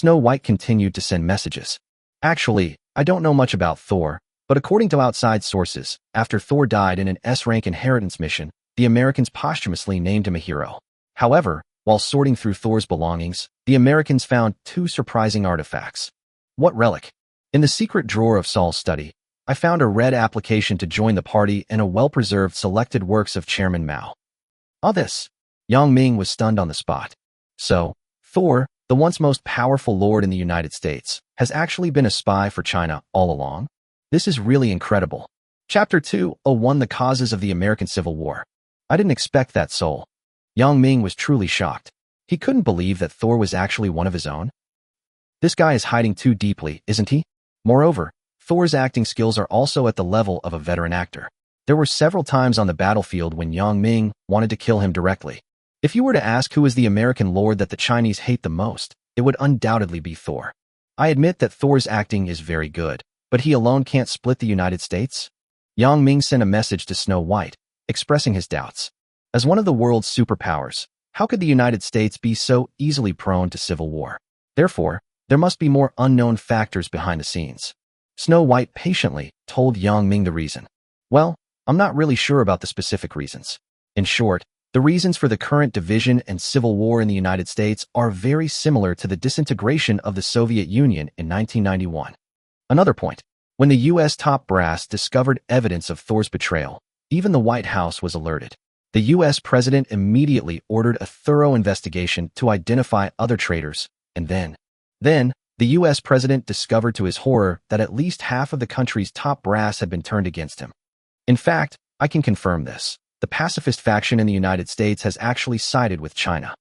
Snow White continued to send messages. Actually, I don't know much about Thor, but according to outside sources, after Thor died in an S-rank inheritance mission, the Americans posthumously named him a hero. However, while sorting through Thor's belongings, the Americans found two surprising artifacts. What relic? In the secret drawer of Saul's study, I found a red application to join the party and a well-preserved selected works of Chairman Mao. All this, Yang Ming was stunned on the spot. So, Thor, the once most powerful lord in the United States, has actually been a spy for China all along? This is really incredible. Chapter 201 The Causes of the American Civil War. I didn't expect that, Soul. Yang Ming was truly shocked. He couldn't believe that Thor was actually one of his own. This guy is hiding too deeply, isn't he? Moreover, Thor's acting skills are also at the level of a veteran actor. There were several times on the battlefield when Yang Ming wanted to kill him directly. If you were to ask who is the American lord that the Chinese hate the most, it would undoubtedly be Thor. I admit that Thor's acting is very good, but he alone can't split the United States? Yang Ming sent a message to Snow White, expressing his doubts. As one of the world's superpowers, how could the United States be so easily prone to civil war? Therefore, there must be more unknown factors behind the scenes. Snow White patiently told Yang Ming the reason. Well, I'm not really sure about the specific reasons. In short, the reasons for the current division and civil war in the United States are very similar to the disintegration of the Soviet Union in 1991. Another point, when the U.S. top brass discovered evidence of Thor's betrayal, even the White House was alerted. The U.S. president immediately ordered a thorough investigation to identify other traitors, and then, the U.S. president discovered to his horror that at least half of the country's top brass had been turned against him. In fact, I can confirm this. The pacifist faction in the United States has actually sided with China.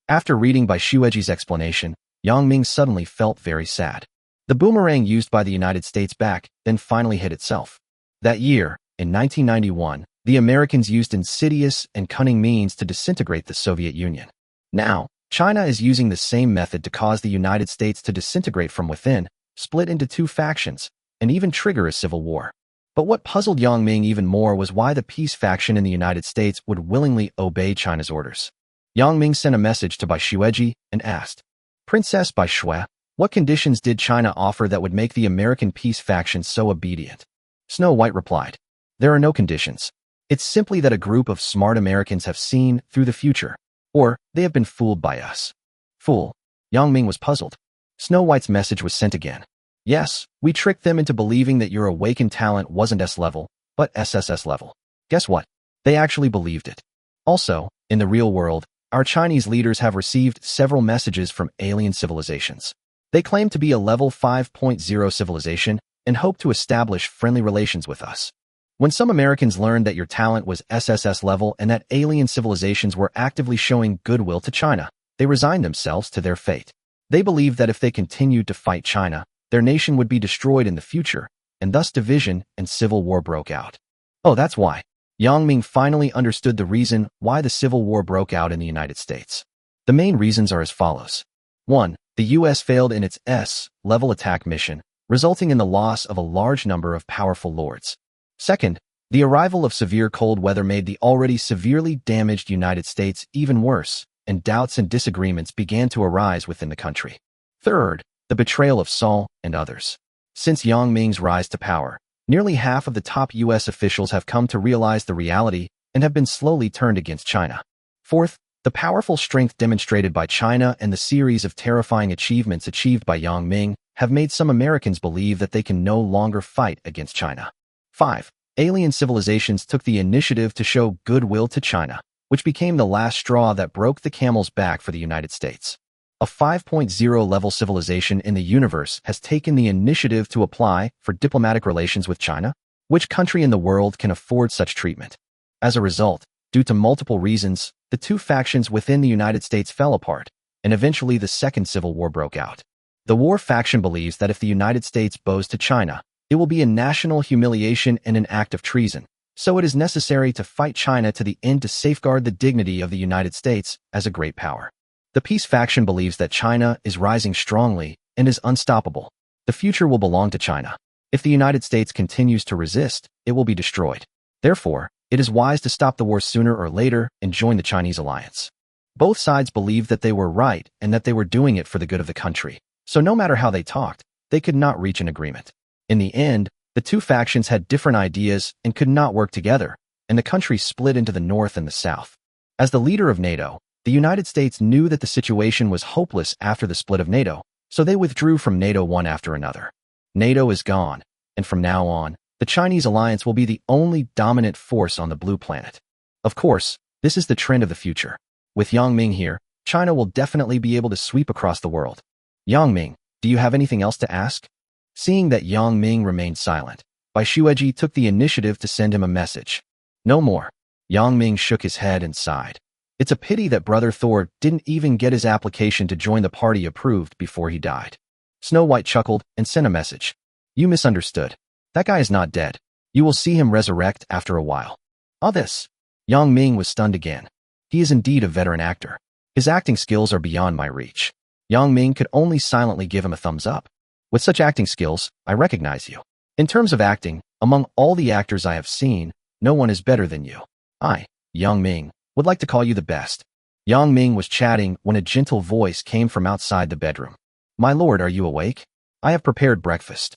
After reading Bai Shueji's explanation, Yang Ming suddenly felt very sad. The boomerang used by the United States back then finally hit itself. That year, in 1991, the Americans used insidious and cunning means to disintegrate the Soviet Union. Now, China is using the same method to cause the United States to disintegrate from within, split into two factions, and even trigger a civil war. But what puzzled Yang Ming even more was why the peace faction in the United States would willingly obey China's orders. Yang Ming sent a message to Bai Shueji and asked, Princess Bai Shue, what conditions did China offer that would make the American peace faction so obedient? Snow White replied, there are no conditions. It's simply that a group of smart Americans have seen through the future, or they have been fooled by us. Fool. Yang Ming was puzzled. Snow White's message was sent again. Yes, we tricked them into believing that your awakened talent wasn't S-level, but SSS level. Guess what? They actually believed it. Also, in the real world, our Chinese leaders have received several messages from alien civilizations. They claim to be a level 5.0 civilization and hope to establish friendly relations with us. When some Americans learned that your talent was SSS level and that alien civilizations were actively showing goodwill to China, they resigned themselves to their fate. They believed that if they continued to fight China, their nation would be destroyed in the future, and thus division and civil war broke out. Oh, that's why. Yang Ming finally understood the reason why the civil war broke out in the United States. The main reasons are as follows. 1. The U.S. failed in its S-level attack mission, resulting in the loss of a large number of powerful lords. Second, the arrival of severe cold weather made the already severely damaged United States even worse, and doubts and disagreements began to arise within the country. Third, the betrayal of Saul and others. Since Yang Ming's rise to power, nearly half of the top U.S. officials have come to realize the reality and have been slowly turned against China. Fourth, the powerful strength demonstrated by China and the series of terrifying achievements achieved by Yang Ming have made some Americans believe that they can no longer fight against China. 5. Alien civilizations took the initiative to show goodwill to China, which became the last straw that broke the camel's back for the United States. A 5.0 level civilization in the universe has taken the initiative to apply for diplomatic relations with China. Which country in the world can afford such treatment? As a result, due to multiple reasons, the two factions within the United States fell apart, and eventually the Second Civil War broke out. The war faction believes that if the United States bows to China, it will be a national humiliation and an act of treason, so it is necessary to fight China to the end to safeguard the dignity of the United States as a great power. The peace faction believes that China is rising strongly and is unstoppable. The future will belong to China. If the United States continues to resist, it will be destroyed. Therefore, it is wise to stop the war sooner or later and join the Chinese alliance. Both sides believed that they were right and that they were doing it for the good of the country. So no matter how they talked, they could not reach an agreement. In the end, the two factions had different ideas and could not work together, and the country split into the North and the South. As the leader of NATO, the United States knew that the situation was hopeless after the split of NATO, so they withdrew from NATO one after another. NATO is gone, and from now on, the Chinese alliance will be the only dominant force on the blue planet. Of course, this is the trend of the future. With Yang Ming here, China will definitely be able to sweep across the world. Yang Ming, do you have anything else to ask? Seeing that Yang Ming remained silent, Bai Xueji took the initiative to send him a message. No more. Yang Ming shook his head and sighed. It's a pity that Brother Thor didn't even get his application to join the party approved before he died. Snow White chuckled and sent a message. You misunderstood. That guy is not dead. You will see him resurrect after a while. All this. Yang Ming was stunned again. He is indeed a veteran actor. His acting skills are beyond my reach. Yang Ming could only silently give him a thumbs up. With such acting skills, I recognize you. In terms of acting, among all the actors I have seen, no one is better than you. I, Yang Ming, would like to call you the best. Yang Ming was chatting when a gentle voice came from outside the bedroom. My lord, are you awake? I have prepared breakfast.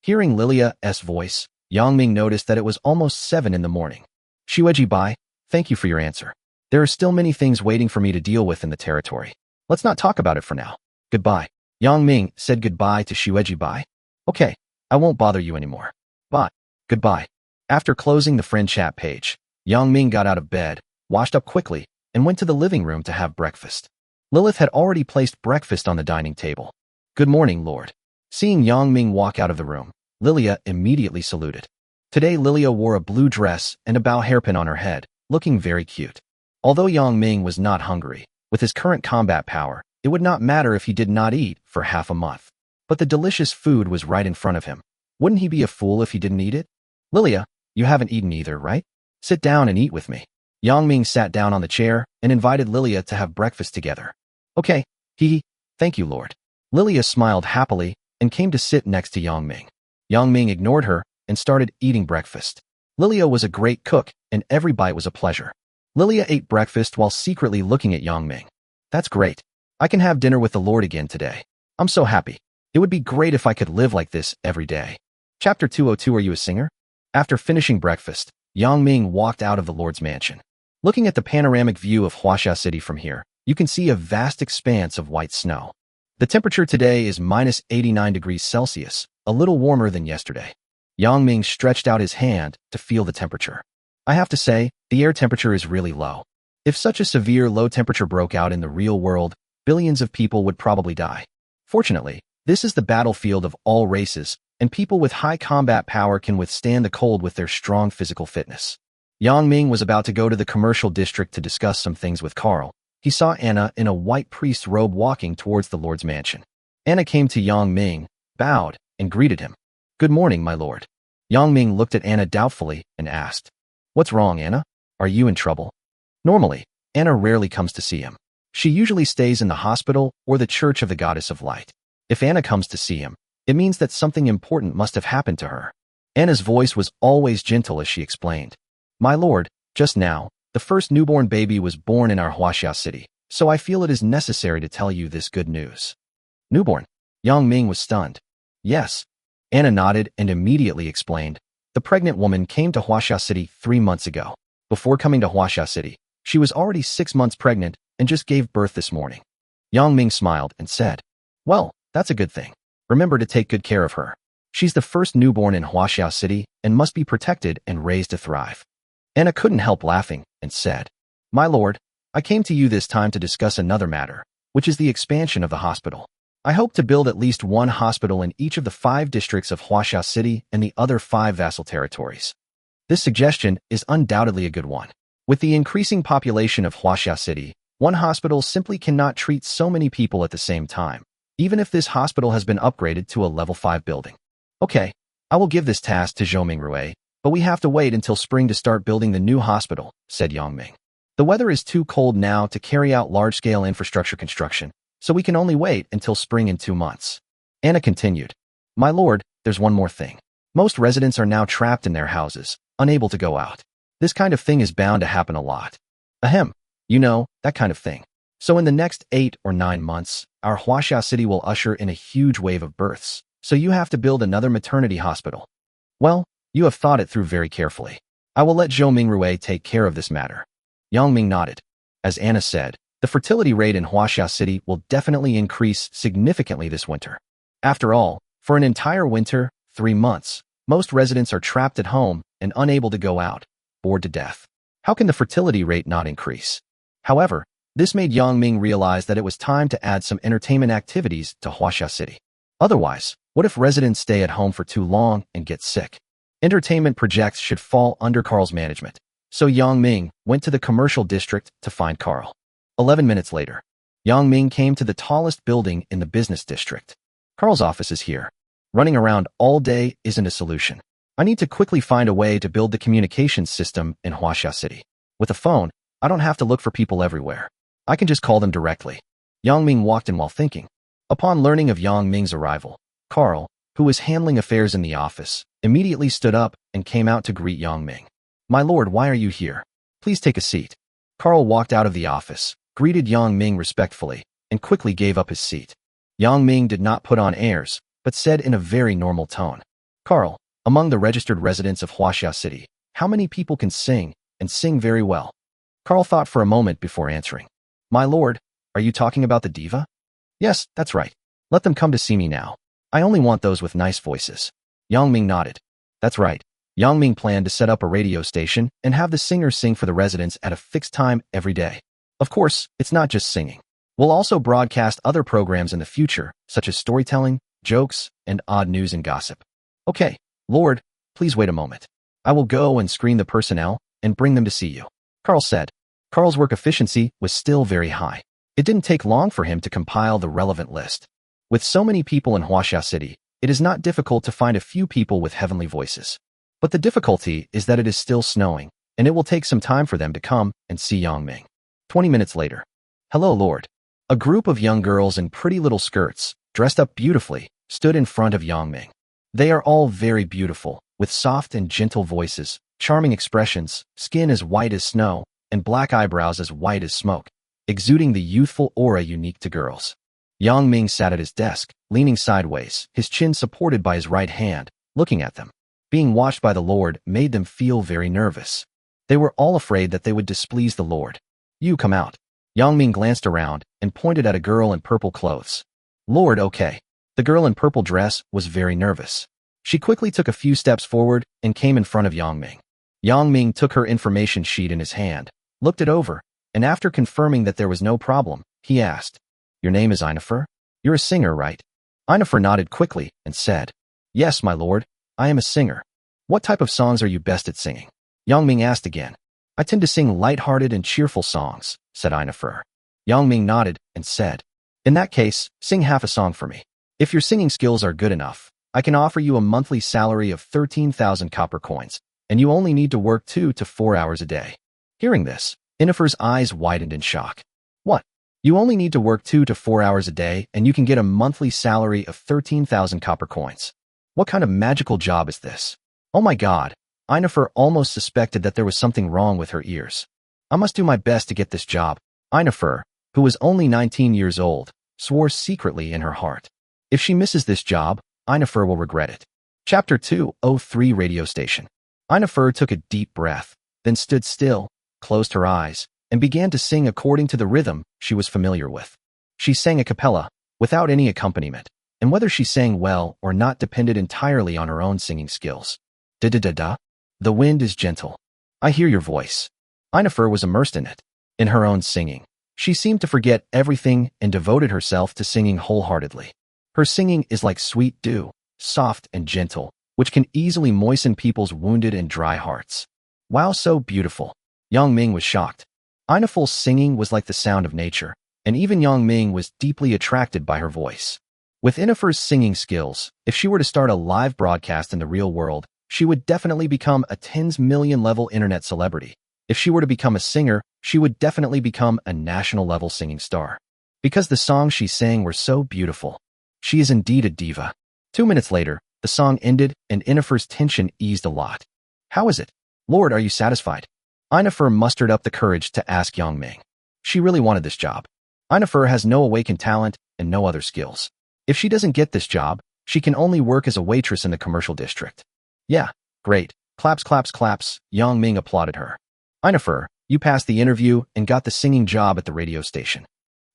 Hearing Lilia's voice, Yang Ming noticed that it was almost 7 in the morning. Xueji Bai, thank you for your answer. There are still many things waiting for me to deal with in the territory. Let's not talk about it for now. Goodbye. Yang Ming said goodbye to Xueji Bai. Okay, I won't bother you anymore. Bye. Goodbye. After closing the friend chat page, Yang Ming got out of bed, washed up quickly, and went to the living room to have breakfast. Lilith had already placed breakfast on the dining table. Good morning, Lord. Seeing Yang Ming walk out of the room, Lilia immediately saluted. Today Lilia wore a blue dress and a bow hairpin on her head, looking very cute. Although Yang Ming was not hungry, with his current combat power, it would not matter if he did not eat for half a month. But the delicious food was right in front of him. Wouldn't he be a fool if he didn't eat it? Lilia, you haven't eaten either, right? Sit down and eat with me. Yang Ming sat down on the chair and invited Lilia to have breakfast together. Okay, thank you, Lord. Lilia smiled happily and came to sit next to Yang Ming. Yang Ming ignored her and started eating breakfast. Lilia was a great cook, and every bite was a pleasure. Lilia ate breakfast while secretly looking at Yang Ming. That's great. I can have dinner with the Lord again today. I'm so happy. It would be great if I could live like this every day. Chapter 202. Are you a singer? After finishing breakfast, Yang Ming walked out of the Lord's mansion. Looking at the panoramic view of Huaxia City from here, you can see a vast expanse of white snow. The temperature today is minus 89 degrees Celsius, a little warmer than yesterday. Yang Ming stretched out his hand to feel the temperature. I have to say, the air temperature is really low. If such a severe low temperature broke out in the real world, billions of people would probably die. Fortunately, this is the battlefield of all races, and people with high combat power can withstand the cold with their strong physical fitness. Yang Ming was about to go to the commercial district to discuss some things with Carl. He saw Anna in a white priest's robe walking towards the Lord's mansion. Anna came to Yang Ming, bowed, and greeted him. Good morning, my lord. Yang Ming looked at Anna doubtfully and asked, What's wrong, Anna? Are you in trouble? Normally, Anna rarely comes to see him. She usually stays in the hospital or the Church of the Goddess of Light. If Anna comes to see him, it means that something important must have happened to her. Anna's voice was always gentle as she explained. My lord, just now, the first newborn baby was born in our Huaxia city, so I feel it is necessary to tell you this good news. Newborn? Yang Ming was stunned. Yes. Anna nodded and immediately explained. The pregnant woman came to Huaxia City 3 months ago. Before coming to Huaxia City, she was already 6 months pregnant and just gave birth this morning. Yang Ming smiled and said, Well, that's a good thing. Remember to take good care of her. She's the first newborn in Huaxia City and must be protected and raised to thrive. Anna couldn't help laughing and said, My lord, I came to you this time to discuss another matter, which is the expansion of the hospital. I hope to build at least 1 hospital in each of the 5 districts of Huaxia City and the other 5 vassal territories. This suggestion is undoubtedly a good one. With the increasing population of Huaxia City, 1 hospital simply cannot treat so many people at the same time, even if this hospital has been upgraded to a level 5 building. Okay, I will give this task to Zhou Mingrui, but we have to wait until spring to start building the new hospital, said Yang Ming. The weather is too cold now to carry out large-scale infrastructure construction, so we can only wait until spring in 2 months. Anna continued, My lord, there's one more thing. Most residents are now trapped in their houses, unable to go out. This kind of thing is bound to happen a lot. Ahem, you know, that kind of thing. So in the next 8 or 9 months, our Huaxia city will usher in a huge wave of births, so you have to build another maternity hospital. Well, you have thought it through very carefully. I will let Zhou Mingrui take care of this matter. Yang Ming nodded. As Anna said, the fertility rate in Huaxia City will definitely increase significantly this winter. After all, for an entire winter, 3 months, most residents are trapped at home and unable to go out, bored to death. How can the fertility rate not increase? However, this made Yang Ming realize that it was time to add some entertainment activities to Huaxia City. Otherwise, what if residents stay at home for too long and get sick? Entertainment projects should fall under Carl's management. So Yang Ming went to the commercial district to find Carl. 11 minutes later, Yang Ming came to the tallest building in the business district. Carl's office is here. Running around all day isn't a solution. I need to quickly find a way to build the communications system in Huaxia City. With a phone, I don't have to look for people everywhere. I can just call them directly. Yang Ming walked in while thinking. Upon learning of Yang Ming's arrival, Carl, who was handling affairs in the office, immediately stood up and came out to greet Yang Ming. My lord, why are you here? Please take a seat. Carl walked out of the office, greeted Yang Ming respectfully, and quickly gave up his seat. Yang Ming did not put on airs, but said in a very normal tone. Carl, among the registered residents of Huaxia City, how many people can sing, and sing very well? Carl thought for a moment before answering. My lord, are you talking about the diva? Yes, that's right. Let them come to see me now. I only want those with nice voices. Yang Ming nodded. That's right. Yang Ming planned to set up a radio station and have the singers sing for the residents at a fixed time every day. Of course, it's not just singing. We'll also broadcast other programs in the future, such as storytelling, jokes, and odd news and gossip. Okay, Lord, please wait a moment. I will go and screen the personnel and bring them to see you. Carl said. Carl's work efficiency was still very high. It didn't take long for him to compile the relevant list. With so many people in Huaxia City, it is not difficult to find a few people with heavenly voices. But the difficulty is that it is still snowing, and it will take some time for them to come and see Yang Ming. 20 minutes later. Hello, Lord. A group of young girls in pretty little skirts, dressed up beautifully, stood in front of Yang Ming. They are all very beautiful, with soft and gentle voices, charming expressions, skin as white as snow, and black eyebrows as white as smoke, exuding the youthful aura unique to girls. Yang Ming sat at his desk, leaning sideways, his chin supported by his right hand, looking at them. Being watched by the Lord made them feel very nervous. They were all afraid that they would displease the Lord. You come out. Yang Ming glanced around and pointed at a girl in purple clothes. Lord, okay. The girl in purple dress was very nervous. She quickly took a few steps forward and came in front of Yang Ming. Yang Ming took her information sheet in his hand, looked it over, and after confirming that there was no problem, he asked, Your name is Einifer? You're a singer, right? Einifer nodded quickly and said, Yes, my lord, I am a singer. What type of songs are you best at singing? Yang Ming asked again. I tend to sing light-hearted and cheerful songs, said Einifer. Yang Ming nodded and said, In that case, sing half a song for me. If your singing skills are good enough, I can offer you a monthly salary of 13,000 copper coins, and you only need to work 2 to 4 hours a day. Hearing this, Einifer's eyes widened in shock. What? You only need to work 2 to 4 hours a day and you can get a monthly salary of 13,000 copper coins. What kind of magical job is this? Oh my god, Einifer almost suspected that there was something wrong with her ears. I must do my best to get this job. Einifer, who was only 19 years old, swore secretly in her heart. If she misses this job, Einifer will regret it. Chapter 203 Radio Station. Einifer took a deep breath, then stood still, closed her eyes, and began to sing according to the rhythm she was familiar with. She sang a cappella, without any accompaniment, and whether she sang well or not depended entirely on her own singing skills. Da-da-da-da. The wind is gentle. I hear your voice. Einifer was immersed in it. In her own singing, she seemed to forget everything and devoted herself to singing wholeheartedly. Her singing is like sweet dew, soft and gentle, which can easily moisten people's wounded and dry hearts. Wow, so beautiful. Yang Ming was shocked. Einifer's singing was like the sound of nature, and even Yang Ming was deeply attracted by her voice. With Einifer's singing skills, if she were to start a live broadcast in the real world, she would definitely become a tens million level internet celebrity. If she were to become a singer, she would definitely become a national level singing star. Because the songs she sang were so beautiful. She is indeed a diva. 2 minutes later, the song ended and Einifer's tension eased a lot. How is it? Lord, are you satisfied? Einifer mustered up the courage to ask Yang Ming. She really wanted this job. Yennefer has no awakened talent and no other skills. If she doesn't get this job, she can only work as a waitress in the commercial district. Yeah, great. Claps, claps, claps. Yang Ming applauded her. Yennefer, you passed the interview and got the singing job at the radio station.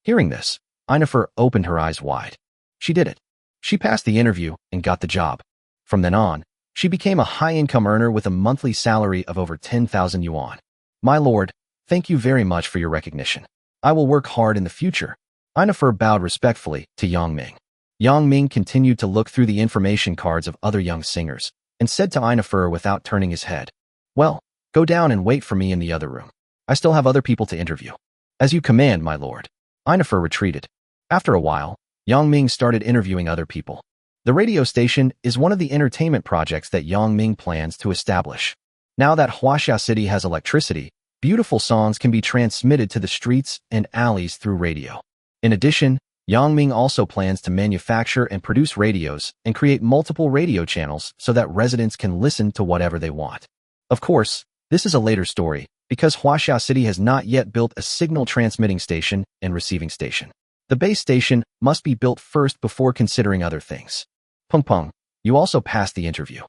Hearing this, Yennefer opened her eyes wide. She did it. She passed the interview and got the job. From then on, she became a high-income earner with a monthly salary of over 10,000 yuan. My lord, thank you very much for your recognition. I will work hard in the future. Yennefer bowed respectfully to Yang Ming. Yang Ming continued to look through the information cards of other young singers and said to Yennefer without turning his head, well, go down and wait for me in the other room. I still have other people to interview. As you command, my lord. Yennefer retreated. After a while, Yang Ming started interviewing other people. The radio station is one of the entertainment projects that Yang Ming plans to establish. Now that Huaxia City has electricity, beautiful songs can be transmitted to the streets and alleys through radio. In addition, Yang Ming also plans to manufacture and produce radios and create multiple radio channels so that residents can listen to whatever they want. Of course, this is a later story because Huaxia City has not yet built a signal transmitting station and receiving station. The base station must be built first before considering other things. Peng Peng, you also passed the interview.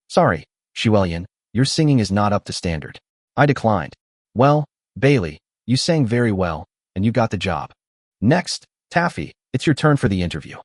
Sorry, Xuelian, your singing is not up to standard. I declined. Well, Bailey, you sang very well, and you got the job. Next, Taffy, it's your turn for the interview.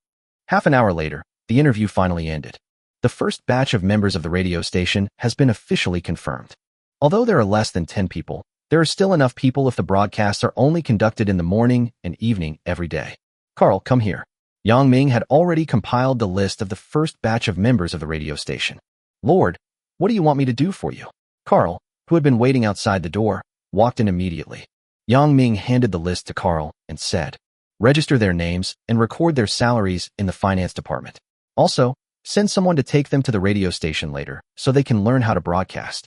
Half an hour later, the interview finally ended. The first batch of members of the radio station has been officially confirmed. Although there are less than 10 people, there are still enough people if the broadcasts are only conducted in the morning and evening every day. Carl, come here. Yang Ming had already compiled the list of the first batch of members of the radio station. Lord, what do you want me to do for you? Carl, who had been waiting outside the door, walked in immediately. Yang Ming handed the list to Carl and said, register their names and record their salaries in the finance department. Also, send someone to take them to the radio station later so they can learn how to broadcast.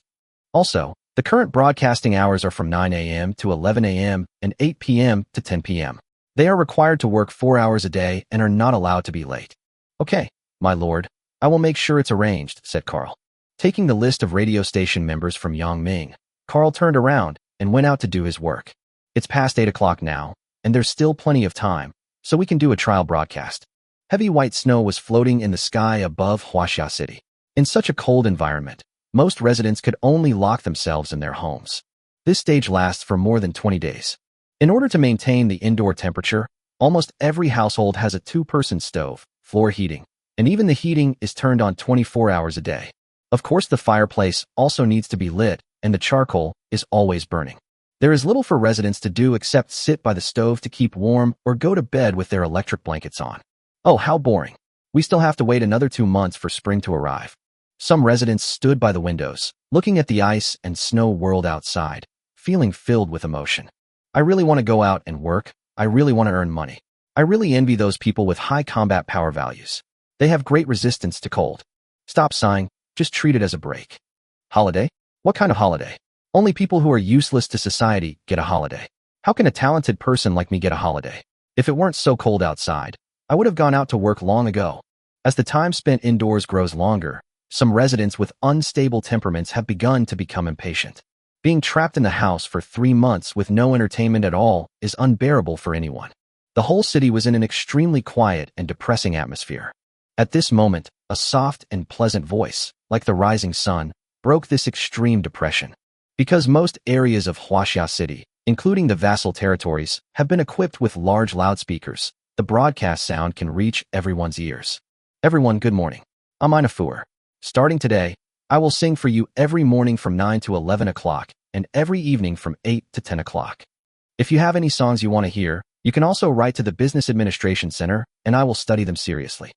Also, the current broadcasting hours are from 9 a.m. to 11 a.m. and 8 p.m. to 10 p.m. They are required to work 4 hours a day and are not allowed to be late. Okay, my lord, I will make sure it's arranged, said Carl. Taking the list of radio station members from Yang Ming, Carl turned around and went out to do his work. It's past 8 o'clock now, and there's still plenty of time, so we can do a trial broadcast. Heavy white snow was floating in the sky above Huaxia City. In such a cold environment, most residents could only lock themselves in their homes. This stage lasts for more than 20 days. In order to maintain the indoor temperature, almost every household has a 2-person stove, floor heating, and even the heating is turned on 24 hours a day. Of course, the fireplace also needs to be lit, and the charcoal is always burning. There is little for residents to do except sit by the stove to keep warm or go to bed with their electric blankets on. Oh, how boring. We still have to wait another 2 months for spring to arrive. Some residents stood by the windows, looking at the ice and snow world outside, feeling filled with emotion. I really want to go out and work. I really want to earn money. I really envy those people with high combat power values. They have great resistance to cold. Stop sighing, just treat it as a break. Holiday? What kind of holiday? Only people who are useless to society get a holiday. How can a talented person like me get a holiday? If it weren't so cold outside, I would have gone out to work long ago. As the time spent indoors grows longer, some residents with unstable temperaments have begun to become impatient. Being trapped in the house for 3 months with no entertainment at all is unbearable for anyone. The whole city was in an extremely quiet and depressing atmosphere. At this moment, a soft and pleasant voice, like the rising sun, broke this extreme depression. Because most areas of Huaxia City, including the vassal territories, have been equipped with large loudspeakers, the broadcast sound can reach everyone's ears. Everyone, good morning. I'm Yennefer. Starting today, I will sing for you every morning from 9 to 11 o'clock and every evening from 8 to 10 o'clock. If you have any songs you want to hear, you can also write to the Business Administration Center and I will study them seriously.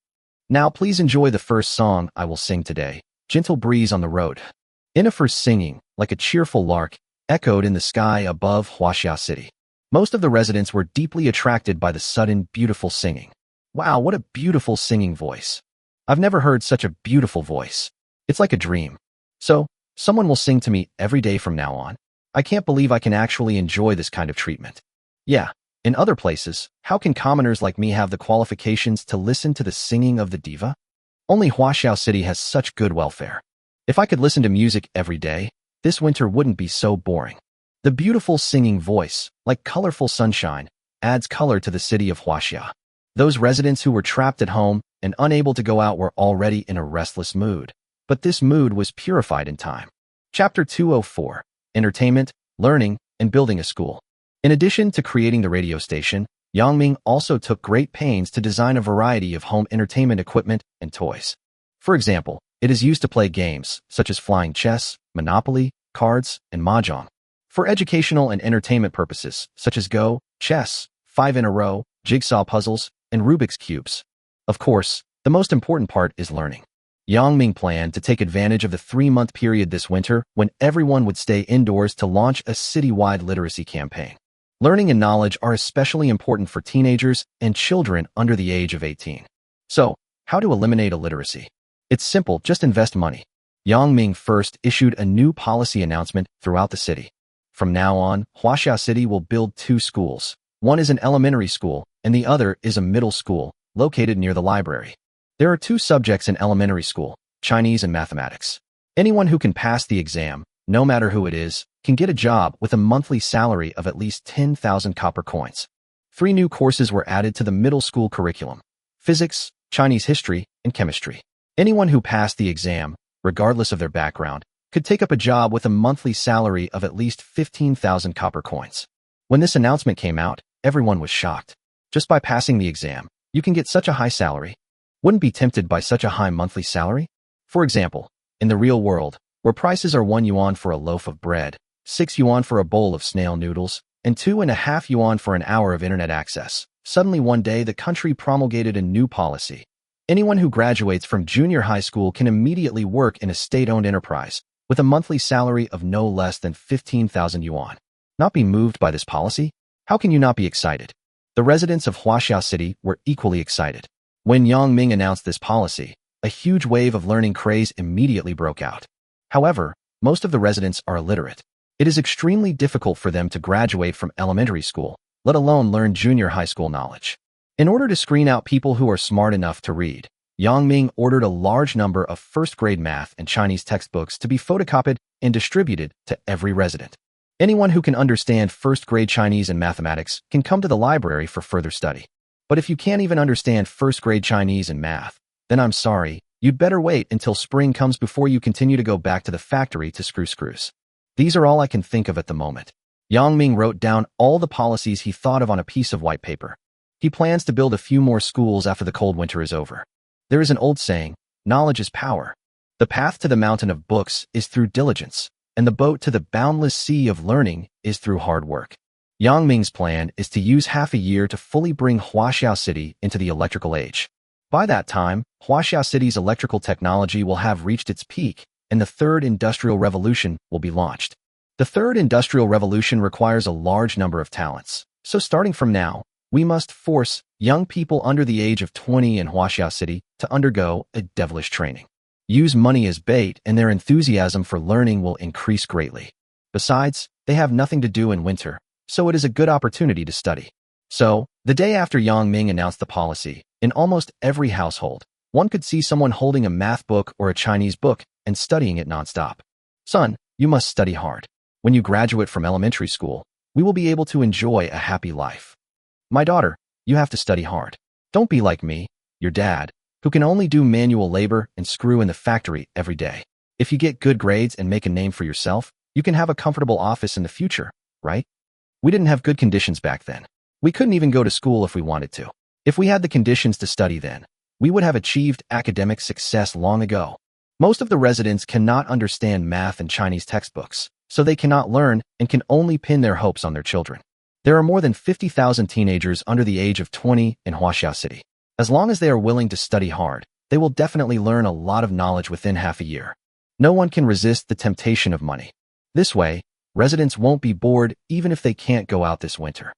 Now please enjoy the first song I will sing today, Gentle Breeze on the Road. Yennefer's singing, like a cheerful lark, echoed in the sky above Huaxia City. Most of the residents were deeply attracted by the sudden, beautiful singing. Wow, what a beautiful singing voice. I've never heard such a beautiful voice. It's like a dream. So, someone will sing to me every day from now on. I can't believe I can actually enjoy this kind of treatment. Yeah, in other places, how can commoners like me have the qualifications to listen to the singing of the diva? Only Huaxiao City has such good welfare. If I could listen to music every day, this winter wouldn't be so boring. The beautiful singing voice, like colorful sunshine, adds color to the city of Huaxia. Those residents who were trapped at home and unable to go out were already in a restless mood. But this mood was purified in time. Chapter 204. Entertainment, Learning, and Building a School. In addition to creating the radio station, Yang Ming also took great pains to design a variety of home entertainment equipment and toys. For example, it is used to play games such as flying chess, Monopoly, cards, and mahjong. For educational and entertainment purposes, such as Go, chess, 5 in a row, jigsaw puzzles, and Rubik's cubes. Of course, the most important part is learning. Yang Ming planned to take advantage of the 3-month period this winter when everyone would stay indoors to launch a citywide literacy campaign. Learning and knowledge are especially important for teenagers and children under the age of 18. So, how to eliminate illiteracy? It's simple, just invest money. Yang Ming first issued a new policy announcement throughout the city. From now on, Huaxia City will build 2 schools. One is an elementary school, and the other is a middle school, located near the library. There are 2 subjects in elementary school, Chinese and mathematics. Anyone who can pass the exam, no matter who it is, can get a job with a monthly salary of at least 10,000 copper coins. 3 new courses were added to the middle school curriculum: physics, Chinese history, and chemistry. Anyone who passed the exam, regardless of their background, could take up a job with a monthly salary of at least 15,000 copper coins. When this announcement came out, everyone was shocked. Just by passing the exam, you can get such a high salary. Wouldn't be tempted by such a high monthly salary? For example, in the real world, where prices are 1 yuan for a loaf of bread, 6 yuan for a bowl of snail noodles, and 2.5 yuan for an hour of internet access, suddenly one day the country promulgated a new policy. Anyone who graduates from junior high school can immediately work in a state-owned enterprise with a monthly salary of no less than 15,000 yuan. Not be moved by this policy? How can you not be excited? The residents of Huaxia City were equally excited. When Yang Ming announced this policy, a huge wave of learning craze immediately broke out. However, most of the residents are illiterate. It is extremely difficult for them to graduate from elementary school, let alone learn junior high school knowledge. In order to screen out people who are smart enough to read, Yang Ming ordered a large number of first-grade math and Chinese textbooks to be photocopied and distributed to every resident. Anyone who can understand first-grade Chinese and mathematics can come to the library for further study. But if you can't even understand first-grade Chinese and math, then I'm sorry, you'd better wait until spring comes before you continue to go back to the factory to screw screws. These are all I can think of at the moment. Yang Ming wrote down all the policies he thought of on a piece of white paper. He plans to build a few more schools after the cold winter is over. There is an old saying, knowledge is power. The path to the mountain of books is through diligence, and the boat to the boundless sea of learning is through hard work. Yang Ming's plan is to use half a year to fully bring Huaxia City into the electrical age. By that time, Huaxia City's electrical technology will have reached its peak, and the Third Industrial Revolution will be launched. The Third Industrial Revolution requires a large number of talents, so starting from now, we must force young people under the age of 20 in Huaxia City to undergo a devilish training. Use money as bait, and their enthusiasm for learning will increase greatly. Besides, they have nothing to do in winter, so it is a good opportunity to study. So, the day after Yang Ming announced the policy, in almost every household, one could see someone holding a math book or a Chinese book and studying it nonstop. Son, you must study hard. When you graduate from elementary school, we will be able to enjoy a happy life. My daughter, you have to study hard. Don't be like me, your dad, who can only do manual labor and screw in the factory every day. If you get good grades and make a name for yourself, you can have a comfortable office in the future, right? We didn't have good conditions back then. We couldn't even go to school if we wanted to. If we had the conditions to study then, we would have achieved academic success long ago. Most of the residents cannot understand math and Chinese textbooks, so they cannot learn and can only pin their hopes on their children. There are more than 50,000 teenagers under the age of 20 in Huaxia City. As long as they are willing to study hard, they will definitely learn a lot of knowledge within half a year. No one can resist the temptation of money. This way, residents won't be bored even if they can't go out this winter.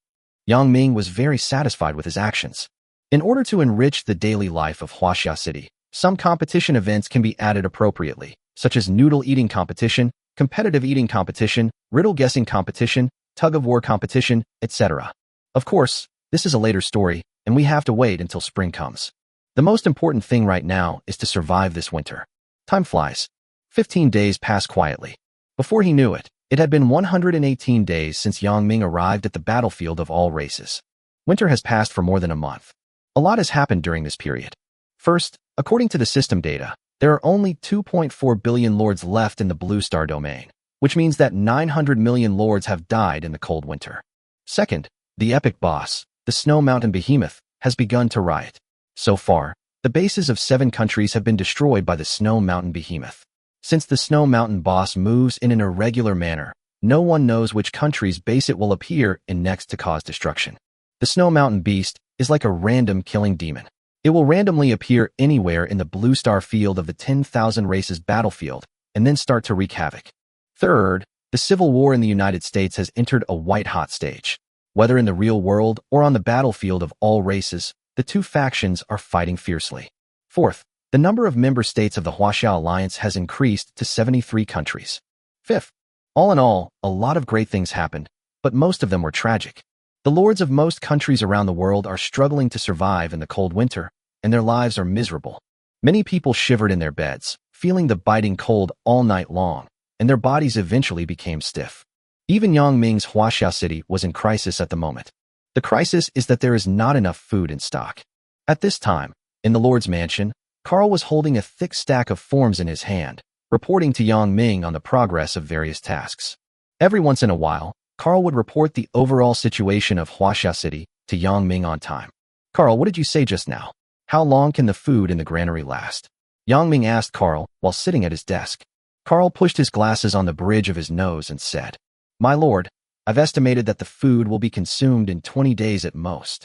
Yang Ming was very satisfied with his actions. In order to enrich the daily life of Huaxia City, some competition events can be added appropriately, such as noodle eating competition, competitive eating competition, riddle guessing competition, tug-of-war competition, etc. Of course, this is a later story, and we have to wait until spring comes. The most important thing right now is to survive this winter. Time flies. 15 days pass quietly. Before he knew it, it had been 118 days since Yang Ming arrived at the battlefield of all races. Winter has passed for more than a month. A lot has happened during this period. First, according to the system data, there are only 2.4 billion lords left in the blue star domain, which means that 900 million lords have died in the cold winter. Second, the epic boss, the Snow Mountain Behemoth, has begun to riot. So far, the bases of 7 countries have been destroyed by the Snow Mountain Behemoth. Since the Snow Mountain boss moves in an irregular manner, no one knows which country's base it will appear in next to cause destruction. The Snow Mountain Beast is like a random killing demon. It will randomly appear anywhere in the blue star field of the 10,000 races battlefield and then start to wreak havoc. Third, the civil war in the United States has entered a white-hot stage. Whether in the real world or on the battlefield of all races, the two factions are fighting fiercely. Fourth, the number of member states of the Huaxia Alliance has increased to 73 countries. Fifth, all in all, a lot of great things happened, but most of them were tragic. The lords of most countries around the world are struggling to survive in the cold winter, and their lives are miserable. Many people shivered in their beds, feeling the biting cold all night long, and their bodies eventually became stiff. Even Yang Ming's Huaxia city was in crisis at the moment. The crisis is that there is not enough food in stock. At this time, in the Lord's mansion, Carl was holding a thick stack of forms in his hand, reporting to Yang Ming on the progress of various tasks. Every once in a while, Carl would report the overall situation of Huaxia City to Yang Ming on time. Carl, what did you say just now? How long can the food in the granary last? Yang Ming asked Carl while sitting at his desk. Carl pushed his glasses on the bridge of his nose and said, My lord, I've estimated that the food will be consumed in 20 days at most.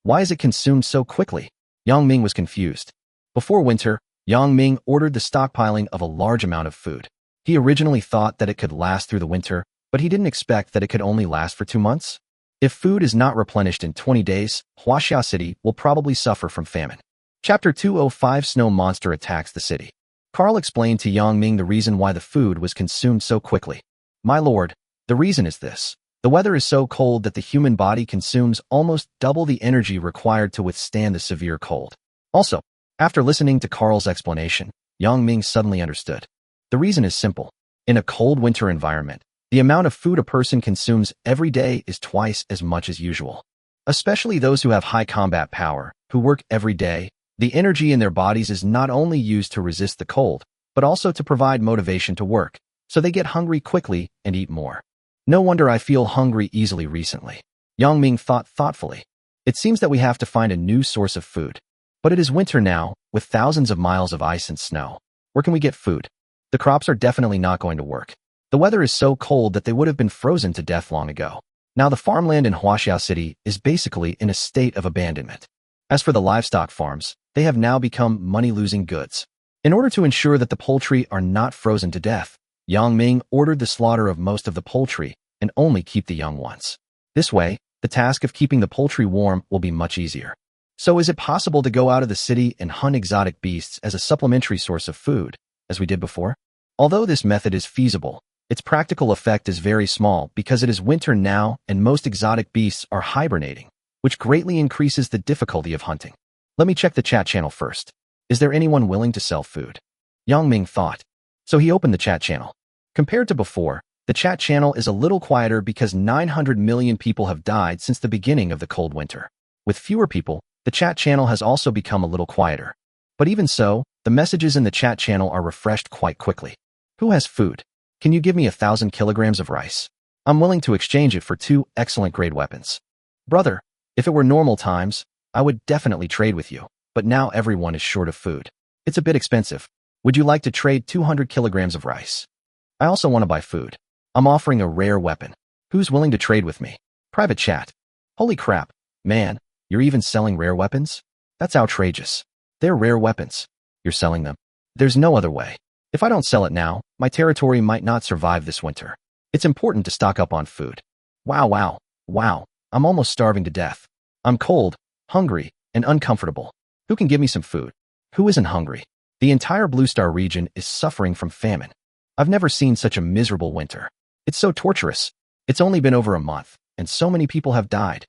Why is it consumed so quickly? Yang Ming was confused. Before winter, Yang Ming ordered the stockpiling of a large amount of food. He originally thought that it could last through the winter, but he didn't expect that it could only last for 2 months. If food is not replenished in 20 days, Huaxia City will probably suffer from famine. Chapter 205 Snow Monster Attacks the City. Carl explained to Yang Ming the reason why the food was consumed so quickly. My lord, the reason is this. The weather is so cold that the human body consumes almost double the energy required to withstand the severe cold. Also, after listening to Carl's explanation, Yang Ming suddenly understood. The reason is simple. In a cold winter environment, the amount of food a person consumes every day is twice as much as usual. Especially those who have high combat power, who work every day, the energy in their bodies is not only used to resist the cold, but also to provide motivation to work, so they get hungry quickly and eat more. No wonder I feel hungry easily recently. Yang Ming thought thoughtfully. It seems that we have to find a new source of food. But it is winter now, with thousands of miles of ice and snow. Where can we get food? The crops are definitely not going to work. The weather is so cold that they would have been frozen to death long ago. Now the farmland in Huaxia City is basically in a state of abandonment. As for the livestock farms, they have now become money-losing goods. In order to ensure that the poultry are not frozen to death, Yang Ming ordered the slaughter of most of the poultry and only keep the young ones. This way, the task of keeping the poultry warm will be much easier. So is it possible to go out of the city and hunt exotic beasts as a supplementary source of food, as we did before? Although this method is feasible, its practical effect is very small because it is winter now and most exotic beasts are hibernating, which greatly increases the difficulty of hunting. Let me check the chat channel first. Is there anyone willing to sell food? Yang Ming thought. So he opened the chat channel. Compared to before, the chat channel is a little quieter because 900 million people have died since the beginning of the cold winter. With fewer people, the chat channel has also become a little quieter. But even so, the messages in the chat channel are refreshed quite quickly. Who has food? Can you give me 1,000 kilograms of rice? I'm willing to exchange it for 2 excellent grade weapons. Brother, if it were normal times, I would definitely trade with you, but now everyone is short of food. It's a bit expensive. Would you like to trade 200 kilograms of rice? I also want to buy food. I'm offering a rare weapon. Who's willing to trade with me? Private chat. Holy crap, man, you're even selling rare weapons? That's outrageous. They're rare weapons. You're selling them. There's no other way. If I don't sell it now, my territory might not survive this winter. It's important to stock up on food. Wow. I'm almost starving to death. I'm cold, hungry, and uncomfortable. Who can give me some food? Who isn't hungry? The entire Blue Star region is suffering from famine. I've never seen such a miserable winter. It's so torturous. It's only been over a month, and so many people have died.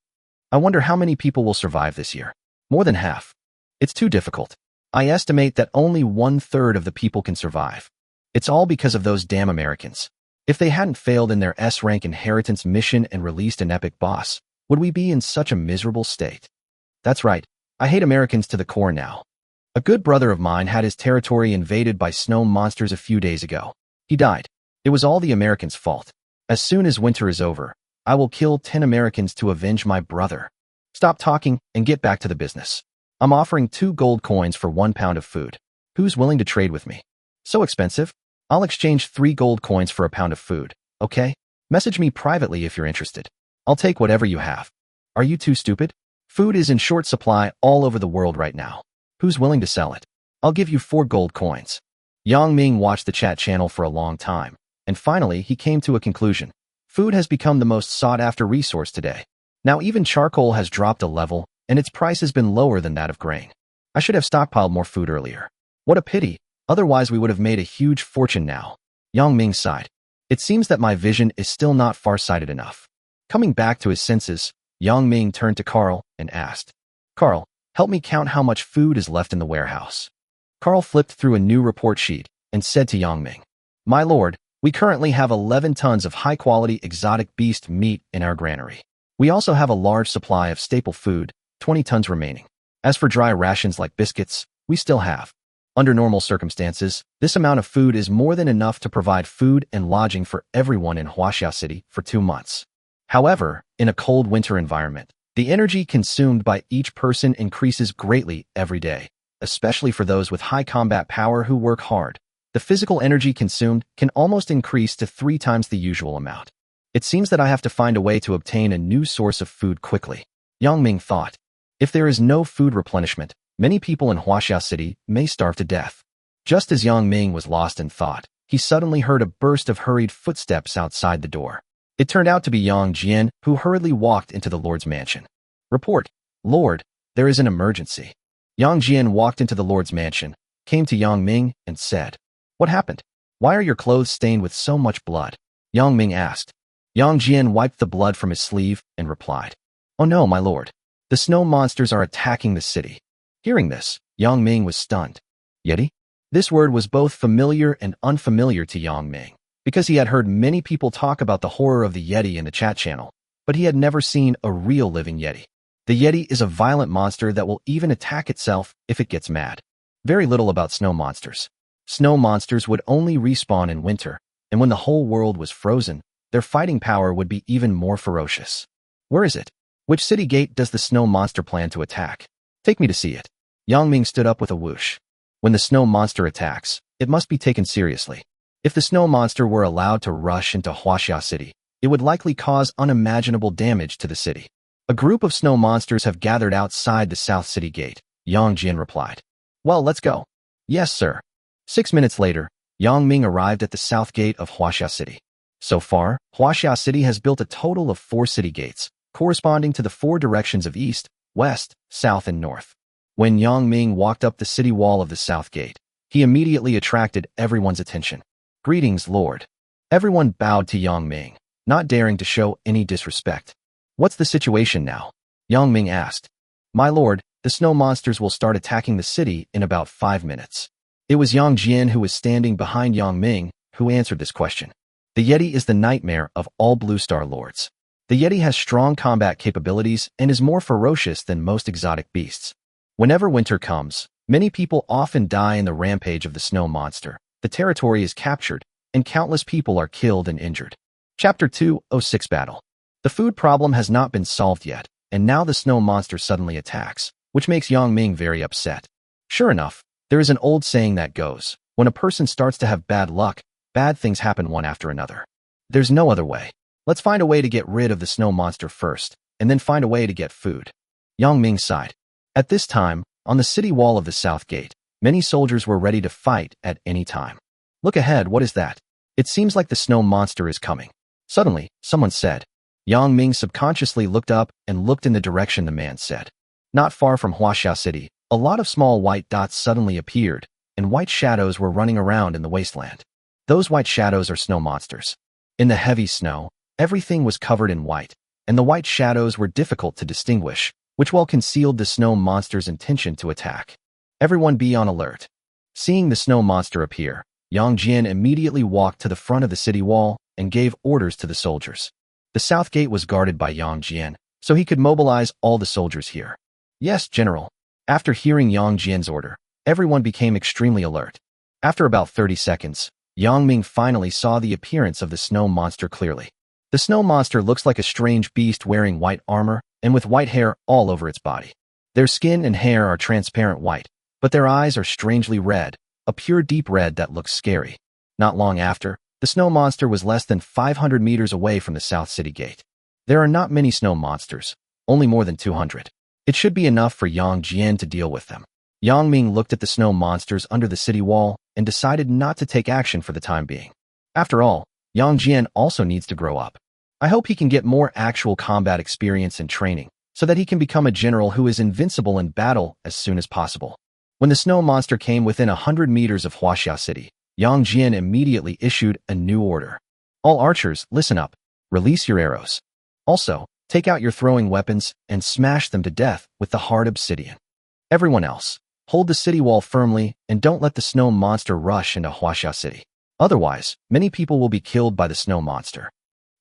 I wonder how many people will survive this year. More than half. It's too difficult. I estimate that only 1/3 of the people can survive. It's all because of those damn Americans. If they hadn't failed in their S-rank inheritance mission and released an epic boss, would we be in such a miserable state? That's right, I hate Americans to the core now. A good brother of mine had his territory invaded by snow monsters a few days ago. He died. It was all the Americans' fault. As soon as winter is over, I will kill 10 Americans to avenge my brother. Stop talking and get back to the business. I'm offering 2 gold coins for 1 pound of food. Who's willing to trade with me? So expensive? I'll exchange 3 gold coins for a pound of food, okay? Message me privately if you're interested. I'll take whatever you have. Are you too stupid? Food is in short supply all over the world right now. Who's willing to sell it? I'll give you 4 gold coins. Yang Ming watched the chat channel for a long time, and finally he came to a conclusion. Food has become the most sought-after resource today. Now even charcoal has dropped a level, and its price has been lower than that of grain. I should have stockpiled more food earlier. What a pity, otherwise we would have made a huge fortune now. Yang Ming sighed. It seems that my vision is still not far-sighted enough. Coming back to his senses, Yang Ming turned to Carl and asked, Carl, help me count how much food is left in the warehouse. Carl flipped through a new report sheet and said to Yang Ming, My lord, we currently have 11 tons of high-quality exotic beast meat in our granary. We also have a large supply of staple food, 20 tons remaining. As for dry rations like biscuits, we still have. Under normal circumstances, this amount of food is more than enough to provide food and lodging for everyone in Huaxia City for 2 months. However, in a cold winter environment, the energy consumed by each person increases greatly every day, especially for those with high combat power who work hard. The physical energy consumed can almost increase to 3 times the usual amount. It seems that I have to find a way to obtain a new source of food quickly. Yang Ming thought. If there is no food replenishment, many people in Huaxia City may starve to death. Just as Yang Ming was lost in thought, he suddenly heard a burst of hurried footsteps outside the door. It turned out to be Yang Jian, who hurriedly walked into the Lord's mansion. Report, Lord, there is an emergency. Yang Jian walked into the Lord's mansion, came to Yang Ming, and said, What happened? Why are your clothes stained with so much blood? Yang Ming asked. Yang Jian wiped the blood from his sleeve and replied, Oh no, my lord. The snow monsters are attacking the city. Hearing this, Yang Ming was stunned. Yeti? This word was both familiar and unfamiliar to Yang Ming, because he had heard many people talk about the horror of the Yeti in the chat channel, but he had never seen a real living Yeti. The Yeti is a violent monster that will even attack itself if it gets mad. Very little about snow monsters. Snow monsters would only respawn in winter, and when the whole world was frozen, their fighting power would be even more ferocious. Where is it? Which city gate does the snow monster plan to attack? Take me to see it. Yang Ming stood up with a whoosh. When the snow monster attacks, it must be taken seriously. If the snow monster were allowed to rush into Huaxia City, it would likely cause unimaginable damage to the city. A group of snow monsters have gathered outside the South City Gate, Yang Jian replied. Well, let's go. Yes, sir. 6 minutes later, Yang Ming arrived at the South Gate of Huaxia City. So far, Huaxia City has built a total of 4 city gates, corresponding to the 4 directions of east, west, south, and north. When Yang Ming walked up the city wall of the South Gate, he immediately attracted everyone's attention. Greetings, Lord. Everyone bowed to Yang Ming, not daring to show any disrespect. What's the situation now? Yang Ming asked. My lord, the snow monsters will start attacking the city in about 5 minutes. It was Yang Jian who was standing behind Yang Ming who answered this question. The Yeti is the nightmare of all Blue Star Lords. The Yeti has strong combat capabilities and is more ferocious than most exotic beasts. Whenever winter comes, many people often die in the rampage of the snow monster. The territory is captured, and countless people are killed and injured. Chapter 206 Battle. The food problem has not been solved yet, and now the snow monster suddenly attacks, which makes Yang Ming very upset. Sure enough, there is an old saying that goes, when a person starts to have bad luck, bad things happen one after another. There's no other way. Let's find a way to get rid of the snow monster first, and then find a way to get food. Yang Ming sighed. At this time, on the city wall of the South Gate, many soldiers were ready to fight at any time. Look ahead, what is that? It seems like the snow monster is coming. Suddenly, someone said. Yang Ming subconsciously looked up and looked in the direction the man said. Not far from Huaxia City, a lot of small white dots suddenly appeared, and white shadows were running around in the wasteland. Those white shadows are snow monsters. In the heavy snow, everything was covered in white, and the white shadows were difficult to distinguish, which well concealed the snow monster's intention to attack. Everyone be on alert. Seeing the snow monster appear, Yang Jian immediately walked to the front of the city wall and gave orders to the soldiers. The South Gate was guarded by Yang Jian, so he could mobilize all the soldiers here. Yes, General. After hearing Yang Jian's order, everyone became extremely alert. After about 30 seconds, Yang Ming finally saw the appearance of the snow monster clearly. The snow monster looks like a strange beast wearing white armor and with white hair all over its body. Their skin and hair are transparent white, but their eyes are strangely red, a pure deep red that looks scary. Not long after, the snow monster was less than 500 meters away from the South City Gate. There are not many snow monsters, only more than 200. It should be enough for Yang Jian to deal with them. Yang Ming looked at the snow monsters under the city wall and decided not to take action for the time being. After all, Yang Jian also needs to grow up. I hope he can get more actual combat experience and training, so that he can become a general who is invincible in battle as soon as possible. When the snow monster came within 100 meters of Huaxia City, Yang Jian immediately issued a new order. All archers, listen up. Release your arrows. Also, take out your throwing weapons and smash them to death with the hard obsidian. Everyone else, hold the city wall firmly and don't let the snow monster rush into Huaxia City. Otherwise, many people will be killed by the snow monster.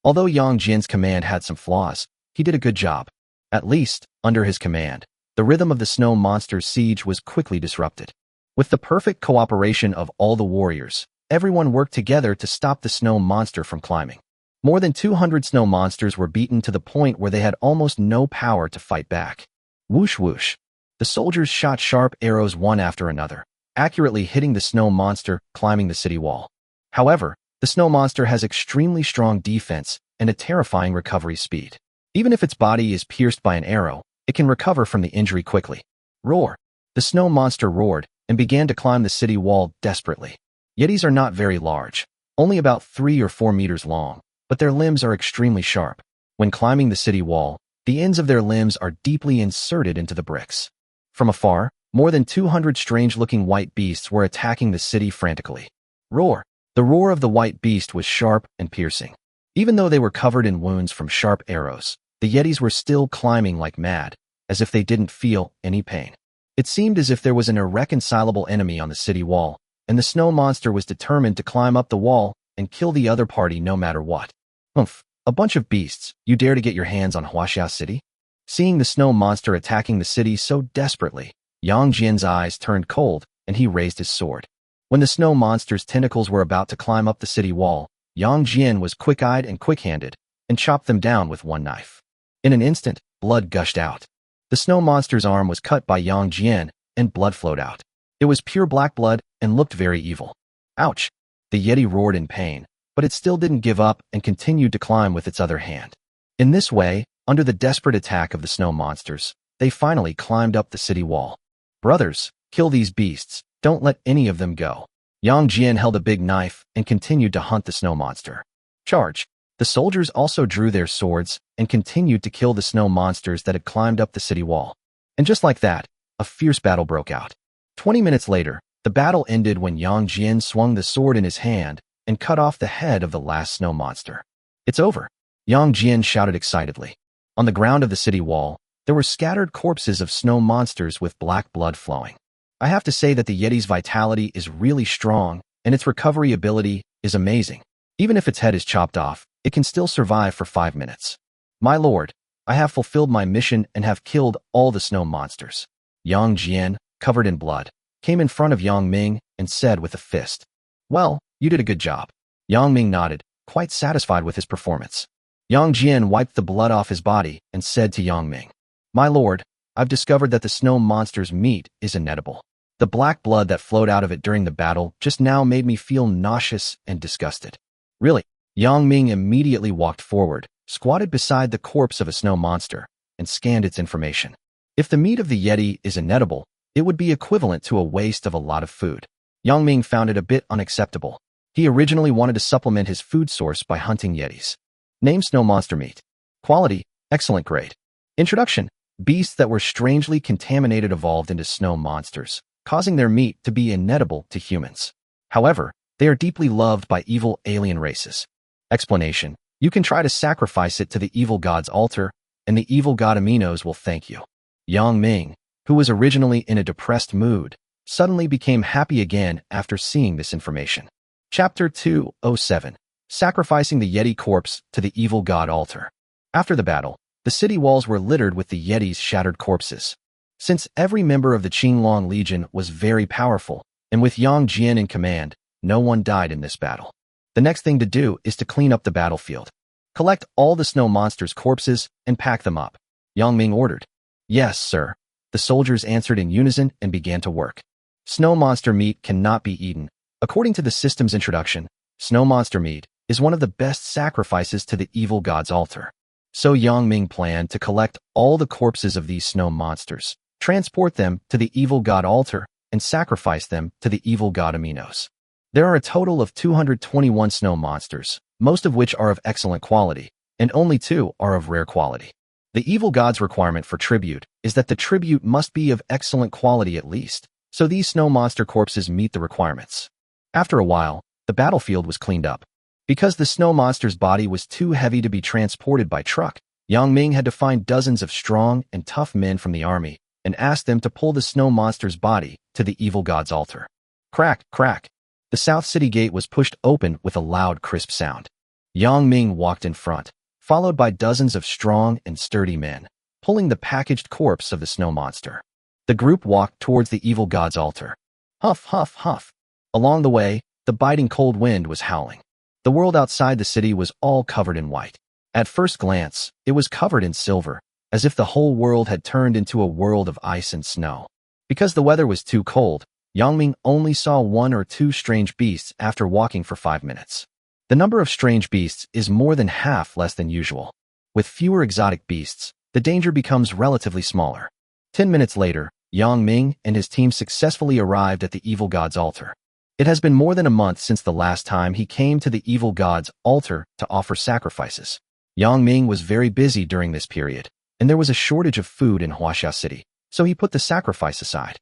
Although Yang Jian's command had some flaws, he did a good job. At least, under his command, the rhythm of the snow monster's siege was quickly disrupted. With the perfect cooperation of all the warriors, everyone worked together to stop the snow monster from climbing. More than 200 snow monsters were beaten to the point where they had almost no power to fight back. Whoosh whoosh. The soldiers shot sharp arrows one after another, accurately hitting the snow monster climbing the city wall. However, the snow monster has extremely strong defense and a terrifying recovery speed. Even if its body is pierced by an arrow, it can recover from the injury quickly. Roar! The snow monster roared and began to climb the city wall desperately. Yetis are not very large, only about 3 or 4 meters long, but their limbs are extremely sharp. When climbing the city wall, the ends of their limbs are deeply inserted into the bricks. From afar, more than 200 strange-looking white beasts were attacking the city frantically. Roar! The roar of the white beast was sharp and piercing. Even though they were covered in wounds from sharp arrows, the Yetis were still climbing like mad, as if they didn't feel any pain. It seemed as if there was an irreconcilable enemy on the city wall, and the snow monster was determined to climb up the wall and kill the other party no matter what. Humph, a bunch of beasts, you dare to get your hands on Huaxia City? Seeing the snow monster attacking the city so desperately, Yang Jian's eyes turned cold and he raised his sword. When the snow monster's tentacles were about to climb up the city wall, Yang Jian was quick-eyed and quick-handed and chopped them down with one knife. In an instant, blood gushed out. The snow monster's arm was cut by Yang Jian and blood flowed out. It was pure black blood and looked very evil. Ouch! The Yeti roared in pain, but it still didn't give up and continued to climb with its other hand. In this way, under the desperate attack of the snow monsters, they finally climbed up the city wall. Brothers, kill these beasts. Don't let any of them go. Yang Jian held a big knife and continued to hunt the snow monster. Charge! The soldiers also drew their swords and continued to kill the snow monsters that had climbed up the city wall. And just like that, a fierce battle broke out. 20 minutes later, the battle ended when Yang Jian swung the sword in his hand and cut off the head of the last snow monster. It's over! Yang Jian shouted excitedly. On the ground of the city wall, there were scattered corpses of snow monsters with black blood flowing. I have to say that the Yeti's vitality is really strong and its recovery ability is amazing. Even if its head is chopped off, it can still survive for 5 minutes. My lord, I have fulfilled my mission and have killed all the snow monsters. Yang Jian, covered in blood, came in front of Yang Ming and said with a fist, "Well, you did a good job." Yang Ming nodded, quite satisfied with his performance. Yang Jian wiped the blood off his body and said to Yang Ming, "My lord, I've discovered that the snow monster's meat is inedible. The black blood that flowed out of it during the battle just now made me feel nauseous and disgusted." Really? Yang Ming immediately walked forward, squatted beside the corpse of a snow monster, and scanned its information. If the meat of the Yeti is inedible, it would be equivalent to a waste of a lot of food. Yang Ming found it a bit unacceptable. He originally wanted to supplement his food source by hunting Yetis. Name: snow monster meat. Quality: excellent grade. Introduction: beasts that were strangely contaminated evolved into snow monsters, causing their meat to be inedible to humans. However, they are deeply loved by evil alien races. Explanation: you can try to sacrifice it to the evil god's altar, and the evil god Aminos will thank you. Yang Ming, who was originally in a depressed mood, suddenly became happy again after seeing this information. Chapter 207: Sacrificing the Yeti corpse to the evil god altar. After the battle, The city walls were littered with the Yeti's shattered corpses. Since every member of the Qinglong Legion was very powerful, and with Yang Jian in command, no one died in this battle. The next thing to do is to clean up the battlefield. Collect all the snow monsters' corpses and pack them up, Yang Ming ordered. Yes, sir. The soldiers answered in unison and began to work. Snow monster meat cannot be eaten. According to the system's introduction, snow monster meat is one of the best sacrifices to the evil god's altar. So Yang Ming planned to collect all the corpses of these snow monsters, transport them to the evil god altar, and sacrifice them to the evil god Aminos. There are a total of 221 snow monsters, most of which are of excellent quality, and only 2 are of rare quality. The evil god's requirement for tribute is that the tribute must be of excellent quality at least, so these snow monster corpses meet the requirements. After a while, the battlefield was cleaned up. Because the snow monster's body was too heavy to be transported by truck, Yang Ming had to find dozens of strong and tough men from the army and ask them to pull the snow monster's body to the evil god's altar. Crack, crack. The south city gate was pushed open with a loud, crisp sound. Yang Ming walked in front, followed by dozens of strong and sturdy men, pulling the packaged corpse of the snow monster. The group walked towards the evil god's altar. Huff, huff, huff. Along the way, the biting cold wind was howling. The world outside the city was all covered in white. At first glance, it was covered in silver, as if the whole world had turned into a world of ice and snow. Because the weather was too cold, Yang Ming only saw 1 or 2 strange beasts after walking for 5 minutes. The number of strange beasts is more than half less than usual. With fewer exotic beasts, the danger becomes relatively smaller. 10 minutes later, Yang Ming and his team successfully arrived at the evil god's altar. It has been more than a month since the last time he came to the evil god's altar to offer sacrifices. Yang Ming was very busy during this period, and there was a shortage of food in Huaxia City, so he put the sacrifice aside.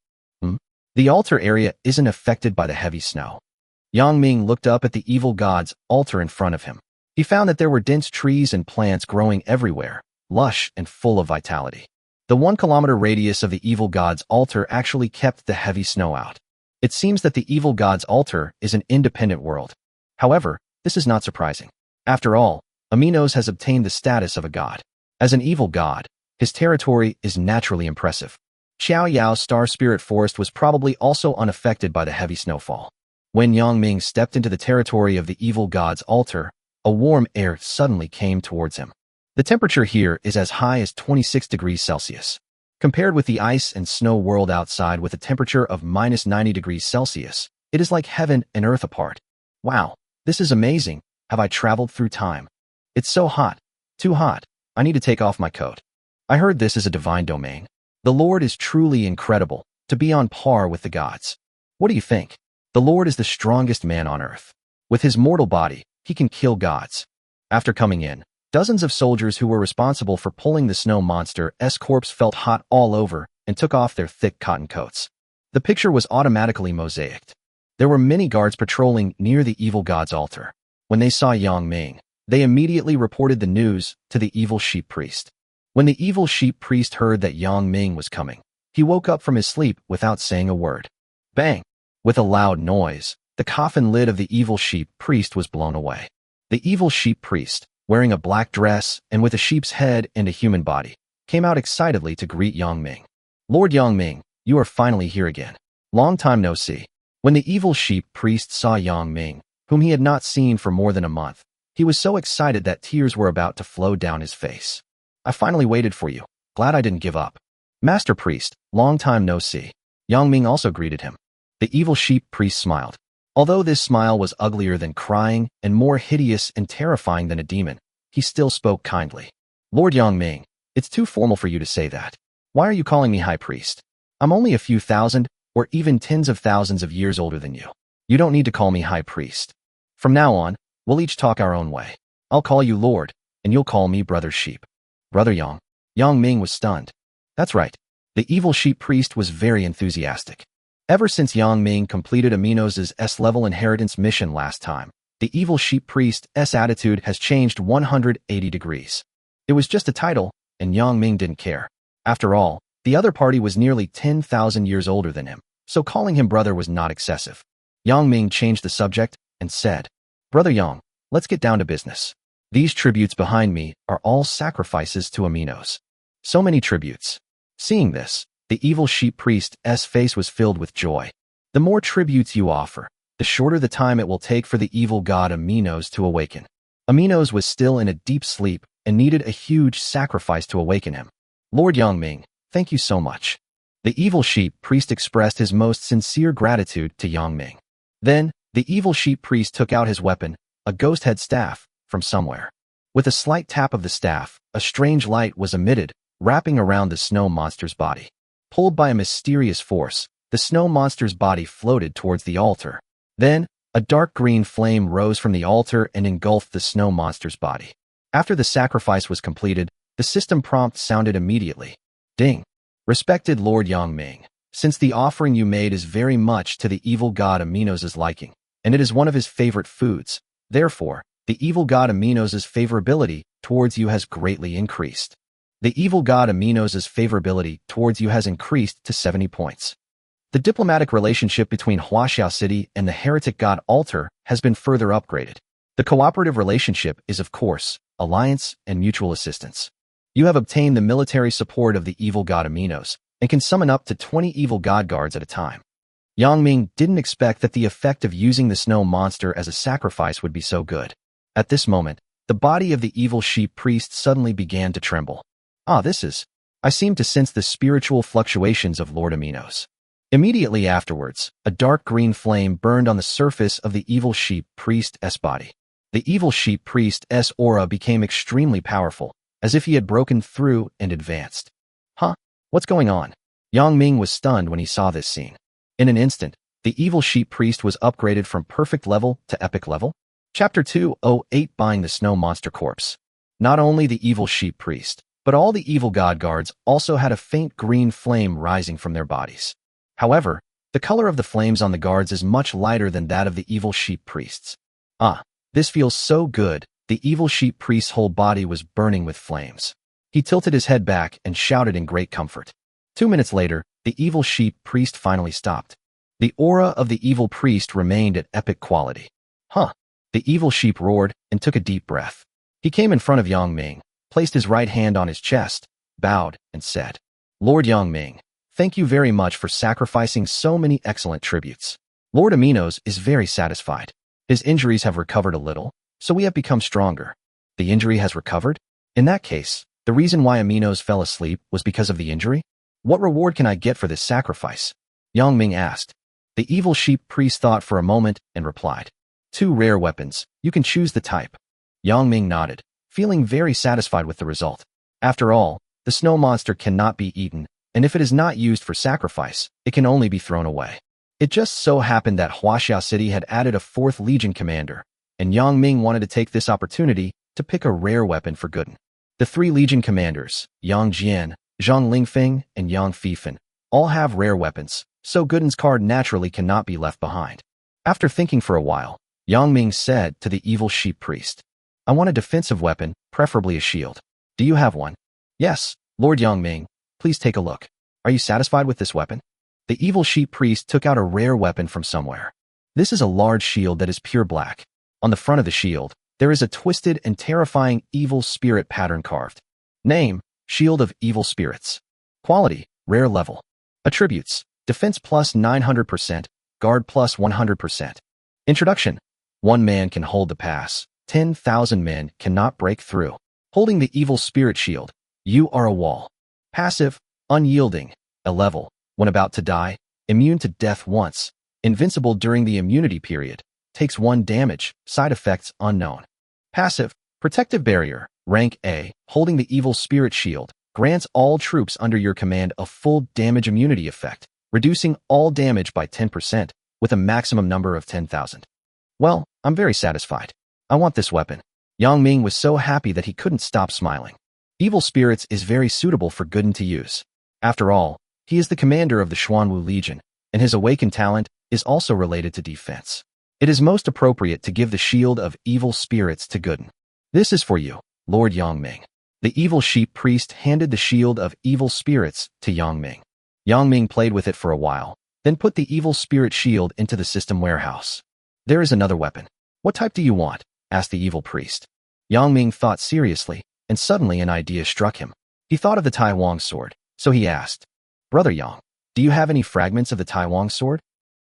The altar area isn't affected by the heavy snow. Yang Ming looked up at the evil god's altar in front of him. He found that there were dense trees and plants growing everywhere, lush and full of vitality. The 1-kilometer radius of the evil god's altar actually kept the heavy snow out. It seems that the evil god's altar is an independent world. However, this is not surprising. After all, Aminos has obtained the status of a god. As an evil god, his territory is naturally impressive. Xiao Yao's star spirit forest was probably also unaffected by the heavy snowfall. When Yang Ming stepped into the territory of the evil god's altar, a warm air suddenly came towards him. The temperature here is as high as 26 degrees Celsius. Compared with the ice and snow world outside with a temperature of minus 90 degrees Celsius, it is like heaven and earth apart. Wow, this is amazing. Have I traveled through time? It's so hot. Too hot. I need to take off my coat. I heard this is a divine domain. The Lord is truly incredible, to be on par with the gods. What do you think? The Lord is the strongest man on earth. With his mortal body, he can kill gods. After coming in, dozens of soldiers who were responsible for pulling the snow monster's corpse felt hot all over and took off their thick cotton coats. The picture was automatically mosaicked. There were many guards patrolling near the evil god's altar. When they saw Yang Ming, they immediately reported the news to the evil sheep priest. When the evil sheep priest heard that Yang Ming was coming, he woke up from his sleep without saying a word. Bang! With a loud noise, the coffin lid of the evil sheep priest was blown away. The evil sheep priest, wearing a black dress and with a sheep's head and a human body, came out excitedly to greet Yang Ming. Lord Yang Ming, you are finally here again. Long time no see. When the evil sheep priest saw Yang Ming, whom he had not seen for more than a month, he was so excited that tears were about to flow down his face. I finally waited for you. Glad I didn't give up. Master priest, long time no see. Yang Ming also greeted him. The evil sheep priest smiled. Although this smile was uglier than crying and more hideous and terrifying than a demon, he still spoke kindly. Lord Yang Ming, it's too formal for you to say that. Why are you calling me high priest? I'm only a few thousand or even tens of thousands of years older than you. You don't need to call me high priest. From now on, we'll each talk our own way. I'll call you Lord, and you'll call me Brother Sheep. Brother Yang. Yang Ming was stunned. That's right. The evil sheep priest was very enthusiastic. Ever since Yang Ming completed Aminos' S-level inheritance mission last time, the evil sheep priest's attitude has changed 180 degrees. It was just a title, and Yang Ming didn't care. After all, the other party was nearly 10,000 years older than him, so calling him brother was not excessive. Yang Ming changed the subject and said, Brother Yang, let's get down to business. These tributes behind me are all sacrifices to aminos. So many tributes. Seeing this, the evil sheep priest's face was filled with joy. The more tributes you offer, the shorter the time it will take for the evil god Aminos to awaken. Aminos was still in a deep sleep and needed a huge sacrifice to awaken him. Lord Yangming, thank you so much. The evil sheep priest expressed his most sincere gratitude to Yangming. Then, the evil sheep priest took out his weapon, a ghost head staff, from somewhere. With a slight tap of the staff, a strange light was emitted, wrapping around the snow monster's body. Pulled by a mysterious force, the snow monster's body floated towards the altar. Then, a dark green flame rose from the altar and engulfed the snow monster's body. After the sacrifice was completed, the system prompt sounded immediately. Ding. Respected Lord Yangming, since the offering you made is very much to the evil god Aminos' liking, and it is one of his favorite foods, therefore, the evil god Aminos' favorability towards you has greatly increased. The evil god Aminos' favorability towards you has increased to 70 points. The diplomatic relationship between Huaxiao City and the heretic god altar has been further upgraded. The cooperative relationship is, of course, alliance and mutual assistance. You have obtained the military support of the evil god Aminos and can summon up to 20 evil god guards at a time. Yangming didn't expect that the effect of using the snow monster as a sacrifice would be so good. At this moment, the body of the evil sheep priest suddenly began to tremble. I seem to sense the spiritual fluctuations of Lord Aminos. Immediately afterwards, a dark green flame burned on the surface of the evil sheep priest's body. The evil sheep priest's aura became extremely powerful, as if he had broken through and advanced. What's going on? Yangming was stunned when he saw this scene. In an instant, the evil sheep priest was upgraded from perfect level to epic level. Chapter 208 Buying the Snow Monster Corpse. Not only the evil sheep priest, but all the evil god guards also had a faint green flame rising from their bodies. However, the color of the flames on the guards is much lighter than that of the evil sheep priests. This feels so good. The evil sheep priest's whole body was burning with flames. He tilted his head back and shouted in great comfort. 2 minutes later, the evil sheep priest finally stopped. The aura of the evil priest remained at epic quality. The evil sheep roared and took a deep breath. He came in front of Yangming, placed his right hand on his chest, bowed, and said, Lord Yangming, thank you very much for sacrificing so many excellent tributes. Lord Aminos is very satisfied. His injuries have recovered a little, so we have become stronger. The injury has recovered? In that case, the reason why Aminos fell asleep was because of the injury? What reward can I get for this sacrifice? Yangming asked. The evil sheep priest thought for a moment and replied, 2 rare weapons, you can choose the type. Yangming nodded, feeling very satisfied with the result. After all, the snow monster cannot be eaten, and if it is not used for sacrifice, it can only be thrown away. It just so happened that Huaxiao City had added a 4th Legion commander, and Yangming wanted to take this opportunity to pick a rare weapon for Gooden. The 3 Legion commanders, Yang Jian, Zhang Lingfeng, and Yang Fifan, all have rare weapons, so Gooden's card naturally cannot be left behind. After thinking for a while, Yangming said to the evil sheep priest, I want a defensive weapon, preferably a shield. Do you have one? Yes, Lord Yangming, please take a look. Are you satisfied with this weapon? The evil sheep priest took out a rare weapon from somewhere. This is a large shield that is pure black. On the front of the shield, there is a twisted and terrifying evil spirit pattern carved. Name, Shield of Evil Spirits. Quality, rare level. Attributes, defense plus 900%, guard plus 100%. Introduction. 1 man can hold the pass. 10,000 men cannot break through. Holding the evil spirit shield, you are a wall. Passive, unyielding, a level, when about to die, immune to death once, invincible during the immunity period, takes 1 damage, side effects unknown. Passive, protective barrier, rank A, holding the evil spirit shield, grants all troops under your command a full damage immunity effect, reducing all damage by 10%, with a maximum number of 10,000. Well, I'm very satisfied. I want this weapon. Yangming was so happy that he couldn't stop smiling. Evil spirits is very suitable for Gooden to use. After all, he is the commander of the Xuanwu Legion, and his awakened talent is also related to defense. It is most appropriate to give the shield of evil spirits to Gooden. This is for you, Lord Yangming. The evil sheep priest handed the shield of evil spirits to Yangming. Yangming played with it for a while, then put the evil spirit shield into the system warehouse. There is another weapon. What type do you want? Asked the evil priest. Yang Ming thought seriously, and suddenly an idea struck him. He thought of the Tai Wong sword, so he asked, Brother Yang, do you have any fragments of the Tai Wong sword?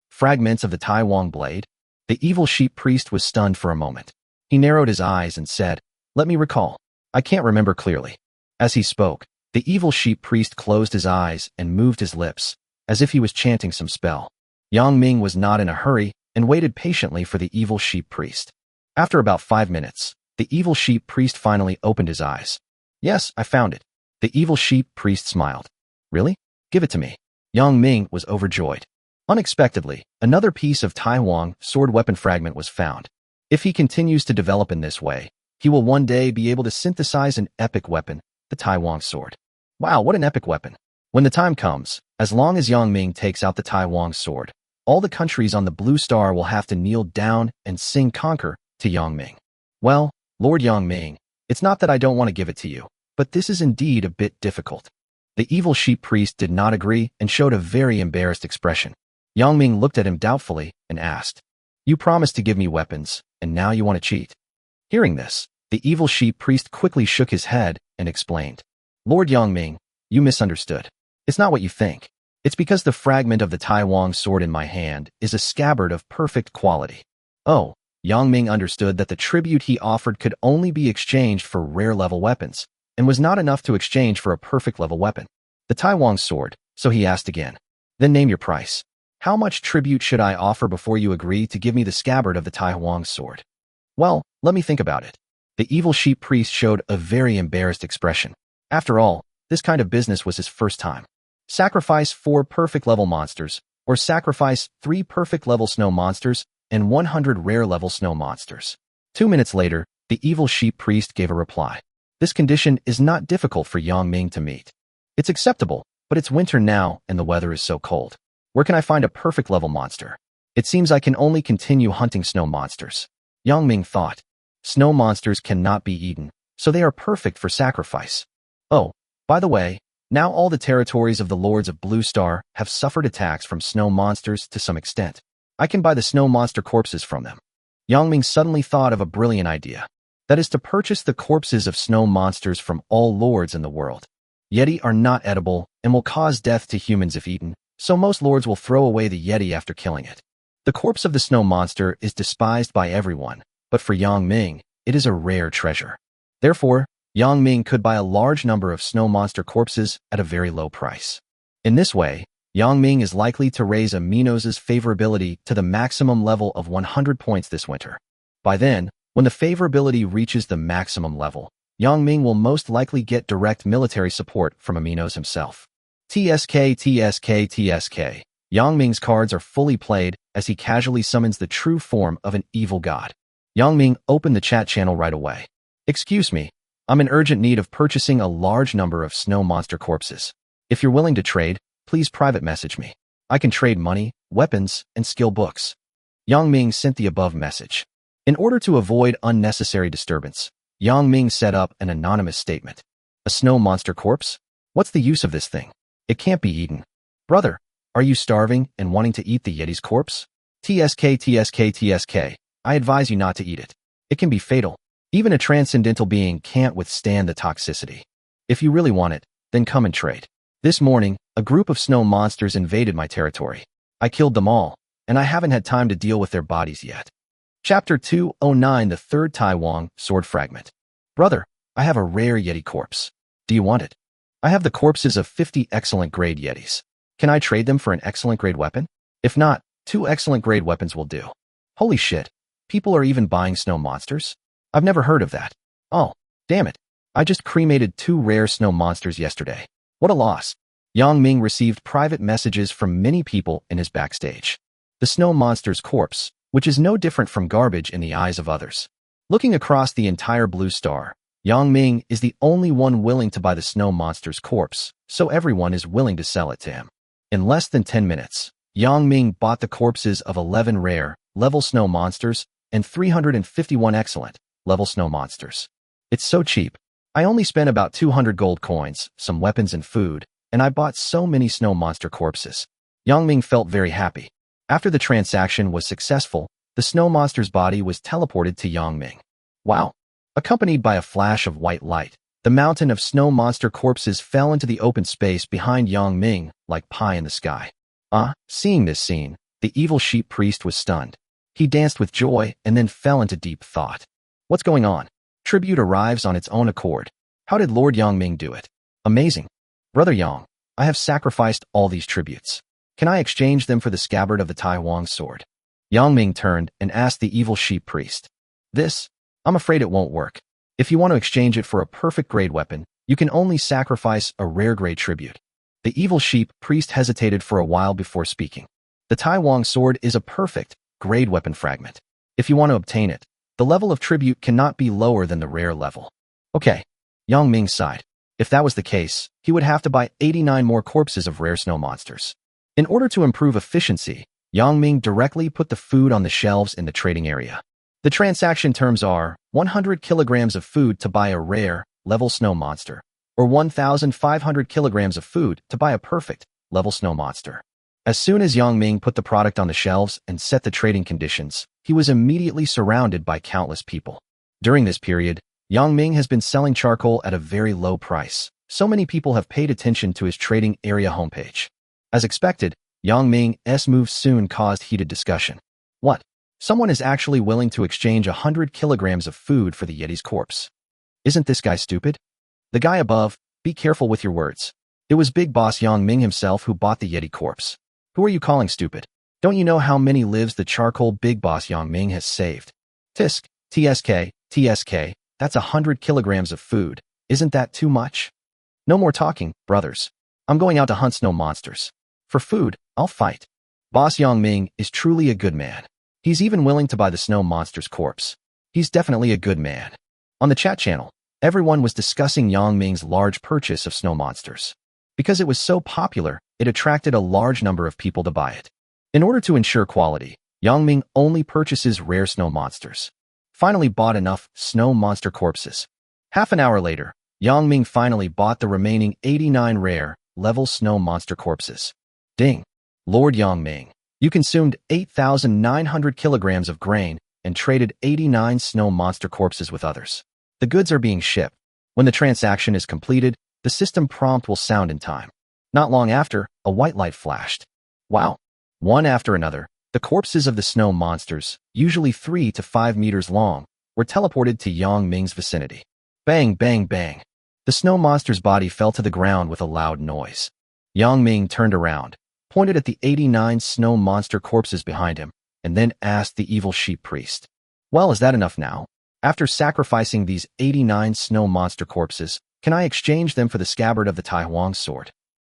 Fragments of the Tai Wong blade? The evil sheep priest was stunned for a moment. He narrowed his eyes and said, Let me recall. I can't remember clearly. As he spoke, the evil sheep priest closed his eyes and moved his lips, as if he was chanting some spell. Yang Ming was not in a hurry and waited patiently for the evil sheep priest. After about 5 minutes, the evil sheep priest finally opened his eyes. Yes, I found it. The evil sheep priest smiled. Really? Give it to me. Yang Ming was overjoyed. Unexpectedly, another piece of Tai Wong sword weapon fragment was found. If he continues to develop in this way, he will one day be able to synthesize an epic weapon, the Tai Wong sword. Wow, what an epic weapon. When the time comes, as long as Yang Ming takes out the Tai Wong sword, all the countries on the Blue Star will have to kneel down and sing conquer to Yang Ming. Well, Lord Yang Ming, it's not that I don't want to give it to you, but this is indeed a bit difficult. The evil sheep priest did not agree and showed a very embarrassed expression. Yang Ming looked at him doubtfully and asked, You promised to give me weapons, and now you want to cheat. Hearing this, the evil sheep priest quickly shook his head and explained, Lord Yang Ming, you misunderstood. It's not what you think. It's because the fragment of the Tai Wong sword in my hand is a scabbard of perfect quality. Oh, Yang Ming understood that the tribute he offered could only be exchanged for rare-level weapons, and was not enough to exchange for a perfect-level weapon. The Tai Wong sword, so he asked again. Then name your price. How much tribute should I offer before you agree to give me the scabbard of the Tai Wong sword? Well, let me think about it. The evil sheep priest showed a very embarrassed expression. After all, this kind of business was his first time. Sacrifice 4 perfect-level monsters, or sacrifice 3 perfect-level snow monsters and 100 rare-level snow monsters. 2 minutes later, the evil sheep priest gave a reply. This condition is not difficult for Yang Ming to meet. It's acceptable, but it's winter now and the weather is so cold. Where can I find a perfect-level monster? It seems I can only continue hunting snow monsters. Yang Ming thought. Snow monsters cannot be eaten, so they are perfect for sacrifice. Oh, by the way, now all the territories of the Lords of Blue Star have suffered attacks from snow monsters to some extent. I can buy the snow monster corpses from them. Yang Ming suddenly thought of a brilliant idea. That is to purchase the corpses of snow monsters from all lords in the world. Yeti are not edible and will cause death to humans if eaten, so most lords will throw away the Yeti after killing it. The corpse of the snow monster is despised by everyone, but for Yang Ming, it is a rare treasure. Therefore, Yang Ming could buy a large number of snow monster corpses at a very low price. In this way, Yang Ming is likely to raise Aminos's favorability to the maximum level of 100 points this winter. By then, when the favorability reaches the maximum level, Yang Ming will most likely get direct military support from Aminos himself. TSK. Yang Ming's cards are fully played as he casually summons the true form of an evil god. Yang Ming opened the chat channel right away. Excuse me, I'm in urgent need of purchasing a large number of snow monster corpses. If you're willing to trade, please private message me. I can trade money, weapons, and skill books. Yang Ming sent the above message. In order to avoid unnecessary disturbance, Yang Ming set up an anonymous statement. A snow monster corpse? What's the use of this thing? It can't be eaten. Brother, are you starving and wanting to eat the Yeti's corpse? TSK. I advise you not to eat it. It can be fatal. Even a transcendental being can't withstand the toxicity. If you really want it, then come and trade. This morning, a group of snow monsters invaded my territory. I killed them all, and I haven't had time to deal with their bodies yet. Chapter 209, the third Tai Wong sword fragment. Brother, I have a rare Yeti corpse. Do you want it? I have the corpses of 50 excellent grade Yetis. Can I trade them for an excellent grade weapon? If not, 2 excellent grade weapons will do. Holy shit, people are even buying snow monsters? I've never heard of that. Oh, damn it. I just cremated 2 rare snow monsters yesterday. What a loss. Yang Ming received private messages from many people in his backstage. The snow monster's corpse, which is no different from garbage in the eyes of others. Looking across the entire Blue Star, Yang Ming is the only one willing to buy the snow monster's corpse, so everyone is willing to sell it to him. In less than 10 minutes, Yang Ming bought the corpses of 11 rare, level snow monsters and 351 excellent, level snow monsters. It's so cheap. I only spent about 200 gold coins, some weapons and food, and I bought so many snow monster corpses. Yang Ming felt very happy. After the transaction was successful, the snow monster's body was teleported to Yang Ming. Wow. Accompanied by a flash of white light, the mountain of snow monster corpses fell into the open space behind Yang Ming like pie in the sky. Seeing this scene, the evil sheep priest was stunned. He danced with joy and then fell into deep thought. What's going on? Tribute arrives on its own accord. How did Lord Yang Ming do it? Amazing. Brother Yang, I have sacrificed all these tributes. Can I exchange them for the scabbard of the Tai Wang sword? Yang Ming turned and asked the evil sheep priest. I'm afraid it won't work. If you want to exchange it for a perfect grade weapon, you can only sacrifice a rare grade tribute. The evil sheep priest hesitated for a while before speaking. The Tai Wang sword is a perfect grade weapon fragment. If you want to obtain it, the level of tribute cannot be lower than the rare level. Okay. Yang Ming sighed. If that was the case, he would have to buy 89 more corpses of rare snow monsters. In order to improve efficiency, Yang Ming directly put the food on the shelves in the trading area. The transaction terms are 100 kilograms of food to buy a rare, level snow monster, or 1,500 kilograms of food to buy a perfect, level snow monster. As soon as Yang Ming put the product on the shelves and set the trading conditions, he was immediately surrounded by countless people. During this period, Yang Ming has been selling charcoal at a very low price. So many people have paid attention to his trading area homepage. As expected, Yang Ming's move soon caused heated discussion. What? Someone is actually willing to exchange 100 kilograms of food for the Yeti's corpse. Isn't this guy stupid? The guy above, be careful with your words. It was Big Boss Yang Ming himself who bought the Yeti corpse. Who are you calling stupid? Don't you know how many lives the charcoal Big Boss Yang Ming has saved? TSK, that's 100 kilograms of food. Isn't that too much? No more talking, brothers. I'm going out to hunt snow monsters. For food, I'll fight. Boss Yang Ming is truly a good man. He's even willing to buy the snow monster's corpse. He's definitely a good man. On the chat channel, everyone was discussing Yang Ming's large purchase of snow monsters. Because it was so popular, it attracted a large number of people to buy it. In order to ensure quality, Yang Ming only purchases rare snow monsters. Finally bought enough snow monster corpses. Half an hour later, Yang Ming finally bought the remaining 89 rare, level snow monster corpses. Ding! Lord Yang Ming, you consumed 8,900 kilograms of grain and traded 89 snow monster corpses with others. The goods are being shipped. When the transaction is completed, the system prompt will sound in time. Not long after, a white light flashed. Wow! One after another, the corpses of the snow monsters, usually 3 to 5 meters long, were teleported to Yang Ming's vicinity. Bang, bang, bang. The snow monster's body fell to the ground with a loud noise. Yang Ming turned around, pointed at the 89 snow monster corpses behind him, and then asked the evil sheep priest. Well, is that enough now? After sacrificing these 89 snow monster corpses, can I exchange them for the scabbard of the Tai Wang sword?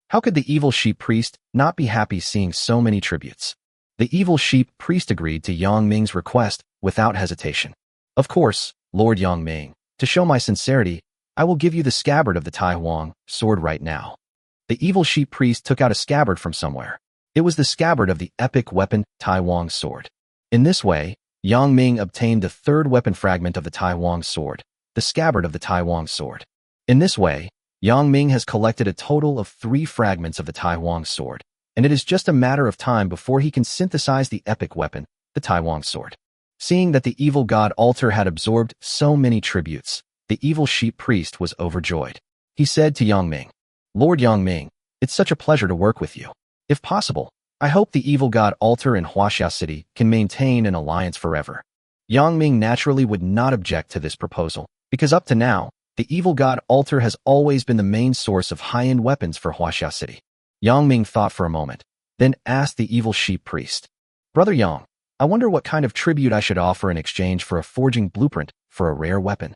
How could the evil sheep priest not be happy seeing so many tributes? The evil sheep priest agreed to Yang Ming's request without hesitation. Of course, Lord Yang Ming, to show my sincerity, I will give you the scabbard of the Tai Wang sword right now. The evil sheep priest took out a scabbard from somewhere. It was the scabbard of the epic weapon Tai Wang sword. In this way, Yang Ming obtained the third weapon fragment of the Tai Wang sword, the scabbard of the Tai Wang sword. In this way, Yang Ming has collected a total of 3 fragments of the Tai Wang sword, and it is just a matter of time before he can synthesize the epic weapon, the Tai Wang sword. Seeing that the evil god altar had absorbed so many tributes, the evil sheep priest was overjoyed. He said to Yang Ming, Lord Yang Ming, it's such a pleasure to work with you. If possible, I hope the evil god altar in Huaxia City can maintain an alliance forever. Yang Ming naturally would not object to this proposal, because up to now, the evil god altar has always been the main source of high-end weapons for Huaxia City. Yang Ming thought for a moment, then asked the evil sheep priest, Brother Yang, I wonder what kind of tribute I should offer in exchange for a forging blueprint for a rare weapon.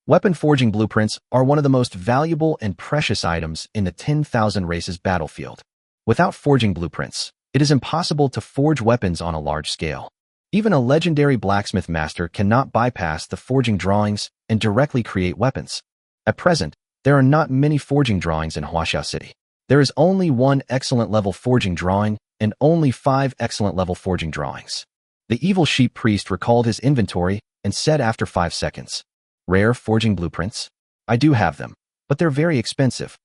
Weapon forging blueprints are one of the most valuable and precious items in the 10,000 races battlefield. Without forging blueprints, it is impossible to forge weapons on a large scale. Even a legendary blacksmith master cannot bypass the forging drawings and directly create weapons. At present, there are not many forging drawings in Huaxia City. There is only 1 excellent level forging drawing and only 5 excellent level forging drawings. The evil sheep priest recalled his inventory and said after 5 seconds, Rare forging blueprints? I do have them, but they're very expensive.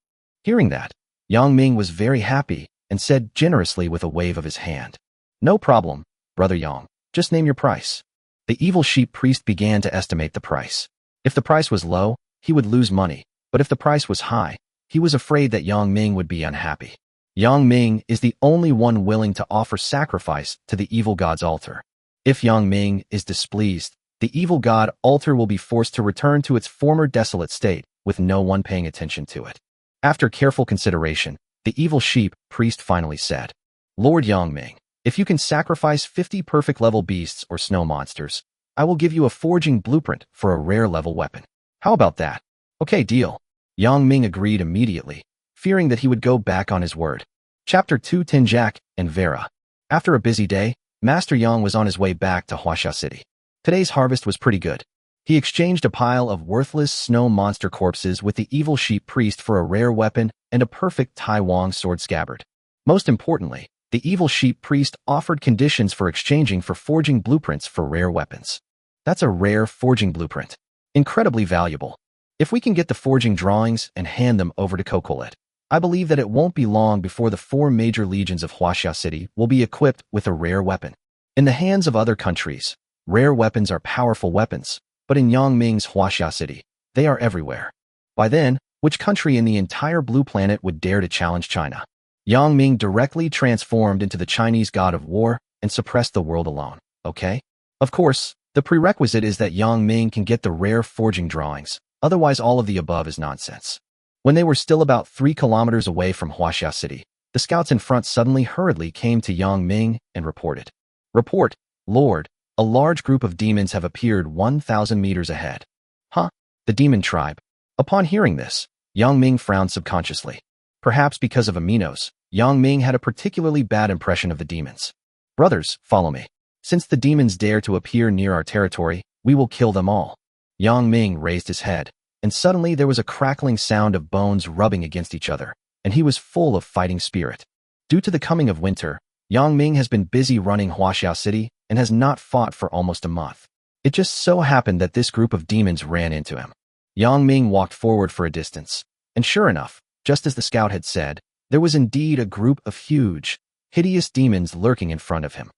Hearing that, Yang Ming was very happy and said generously with a wave of his hand, No problem, Brother Yang, just name your price. The evil sheep priest began to estimate the price. If the price was low, he would lose money, but if the price was high, he was afraid that Yang Ming would be unhappy. Yang Ming is the only one willing to offer sacrifice to the evil god's altar. If Yang Ming is displeased, the evil god altar will be forced to return to its former desolate state with no one paying attention to it. After careful consideration, the evil sheep priest finally said, Lord Yang Ming, if you can sacrifice 50 perfect level beasts or snow monsters, I will give you a forging blueprint for a rare level weapon. How about that? Okay, deal. Yang Ming agreed immediately, fearing that he would go back on his word. Chapter 2 Jack and Vera. After a busy day, Master Yang was on his way back to Huaxia City. Today's harvest was pretty good. He exchanged a pile of worthless snow monster corpses with the evil sheep priest for a rare weapon and a perfect Tai Wang sword scabbard. Most importantly, the evil sheep priest offered conditions for exchanging for forging blueprints for rare weapons. That's a rare forging blueprint. Incredibly valuable. If we can get the forging drawings and hand them over to Kokolet, I believe that it won't be long before the 4 major legions of Huaxia City will be equipped with a rare weapon. In the hands of other countries, rare weapons are powerful weapons, but in Yang Ming's Huaxia City, they are everywhere. By then, which country in the entire blue planet would dare to challenge China? Yang Ming directly transformed into the Chinese god of war and suppressed the world alone, okay? Of course, the prerequisite is that Yang Ming can get the rare forging drawings, otherwise all of the above is nonsense. When they were still about 3 kilometers away from Huaxia City, the scouts in front suddenly hurriedly came to Yang Ming and reported. Report, Lord, a large group of demons have appeared 1,000 meters ahead. Huh? The demon tribe. Upon hearing this, Yang Ming frowned subconsciously. Perhaps because of aminos, Yang Ming had a particularly bad impression of the demons. Brothers, follow me. Since the demons dare to appear near our territory, we will kill them all. Yang Ming raised his head, and suddenly there was a crackling sound of bones rubbing against each other, and he was full of fighting spirit. Due to the coming of winter, Yang Ming has been busy running Huaxia City and has not fought for almost a month. It just so happened that this group of demons ran into him. Yang Ming walked forward for a distance, and sure enough, just as the scout had said, there was indeed a group of huge, hideous demons lurking in front of him.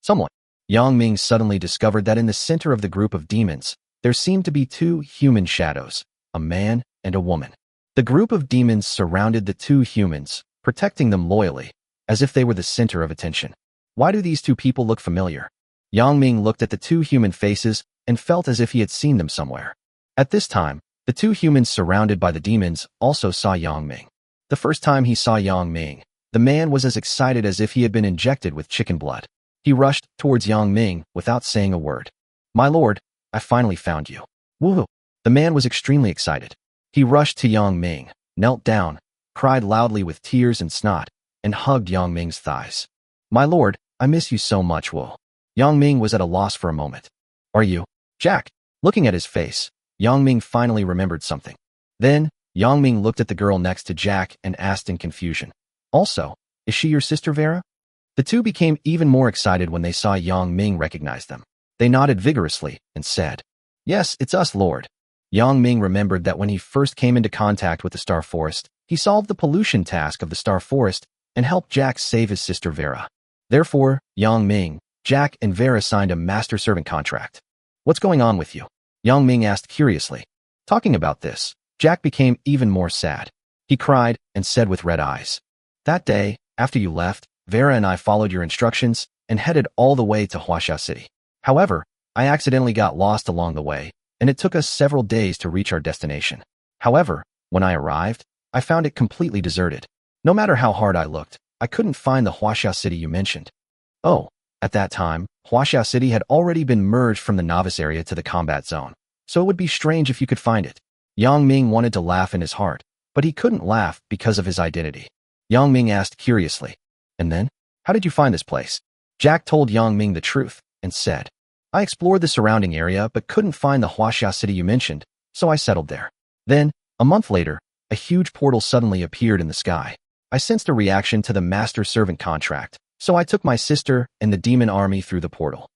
Someone. Yang Ming suddenly discovered that in the center of the group of demons, there seemed to be 2 human shadows, a man and a woman. The group of demons surrounded the 2 humans, protecting them loyally, as if they were the center of attention. Why do these 2 people look familiar? Yang Ming looked at the 2 human faces and felt as if he had seen them somewhere. At this time, the 2 humans surrounded by the demons also saw Yang Ming. The first time he saw Yang Ming, the man was as excited as if he had been injected with chicken blood. He rushed towards Yang Ming without saying a word. My lord, I finally found you. Woohoo! The man was extremely excited. He rushed to Yang Ming, knelt down, cried loudly with tears and snot, and hugged Yang Ming's thighs. My lord, I miss you so much, Wu. Yang Ming was at a loss for a moment. Are you? Jack. Looking at his face, Yang Ming finally remembered something. Then, Yang Ming looked at the girl next to Jack and asked in confusion. Also, is she your sister Vera? The 2 became even more excited when they saw Yang Ming recognize them. They nodded vigorously and said, Yes, it's us, Lord. Yang Ming remembered that when he first came into contact with the Star Forest, he solved the pollution task of the Star Forest and helped Jack save his sister Vera. Therefore, Yang Ming, Jack, and Vera signed a master-servant contract. What's going on with you? Yang Ming asked curiously. Talking about this, Jack became even more sad. He cried and said with red eyes, That day, after you left, Vera and I followed your instructions and headed all the way to Huaxia City. However, I accidentally got lost along the way, and it took us several days to reach our destination. However, when I arrived, I found it completely deserted. No matter how hard I looked, I couldn't find the Huaxia City you mentioned. Oh, at that time, Huaxia City had already been merged from the novice area to the combat zone, so it would be strange if you could find it. Yang Ming wanted to laugh in his heart, but he couldn't laugh because of his identity. Yang Ming asked curiously, And then, how did you find this place? Jack told Yang Ming the truth and said, I explored the surrounding area but couldn't find the Huaxia City you mentioned, so I settled there. Then, a month later, a huge portal suddenly appeared in the sky. I sensed a reaction to the master-servant contract, so I took my sister and the demon army through the portal.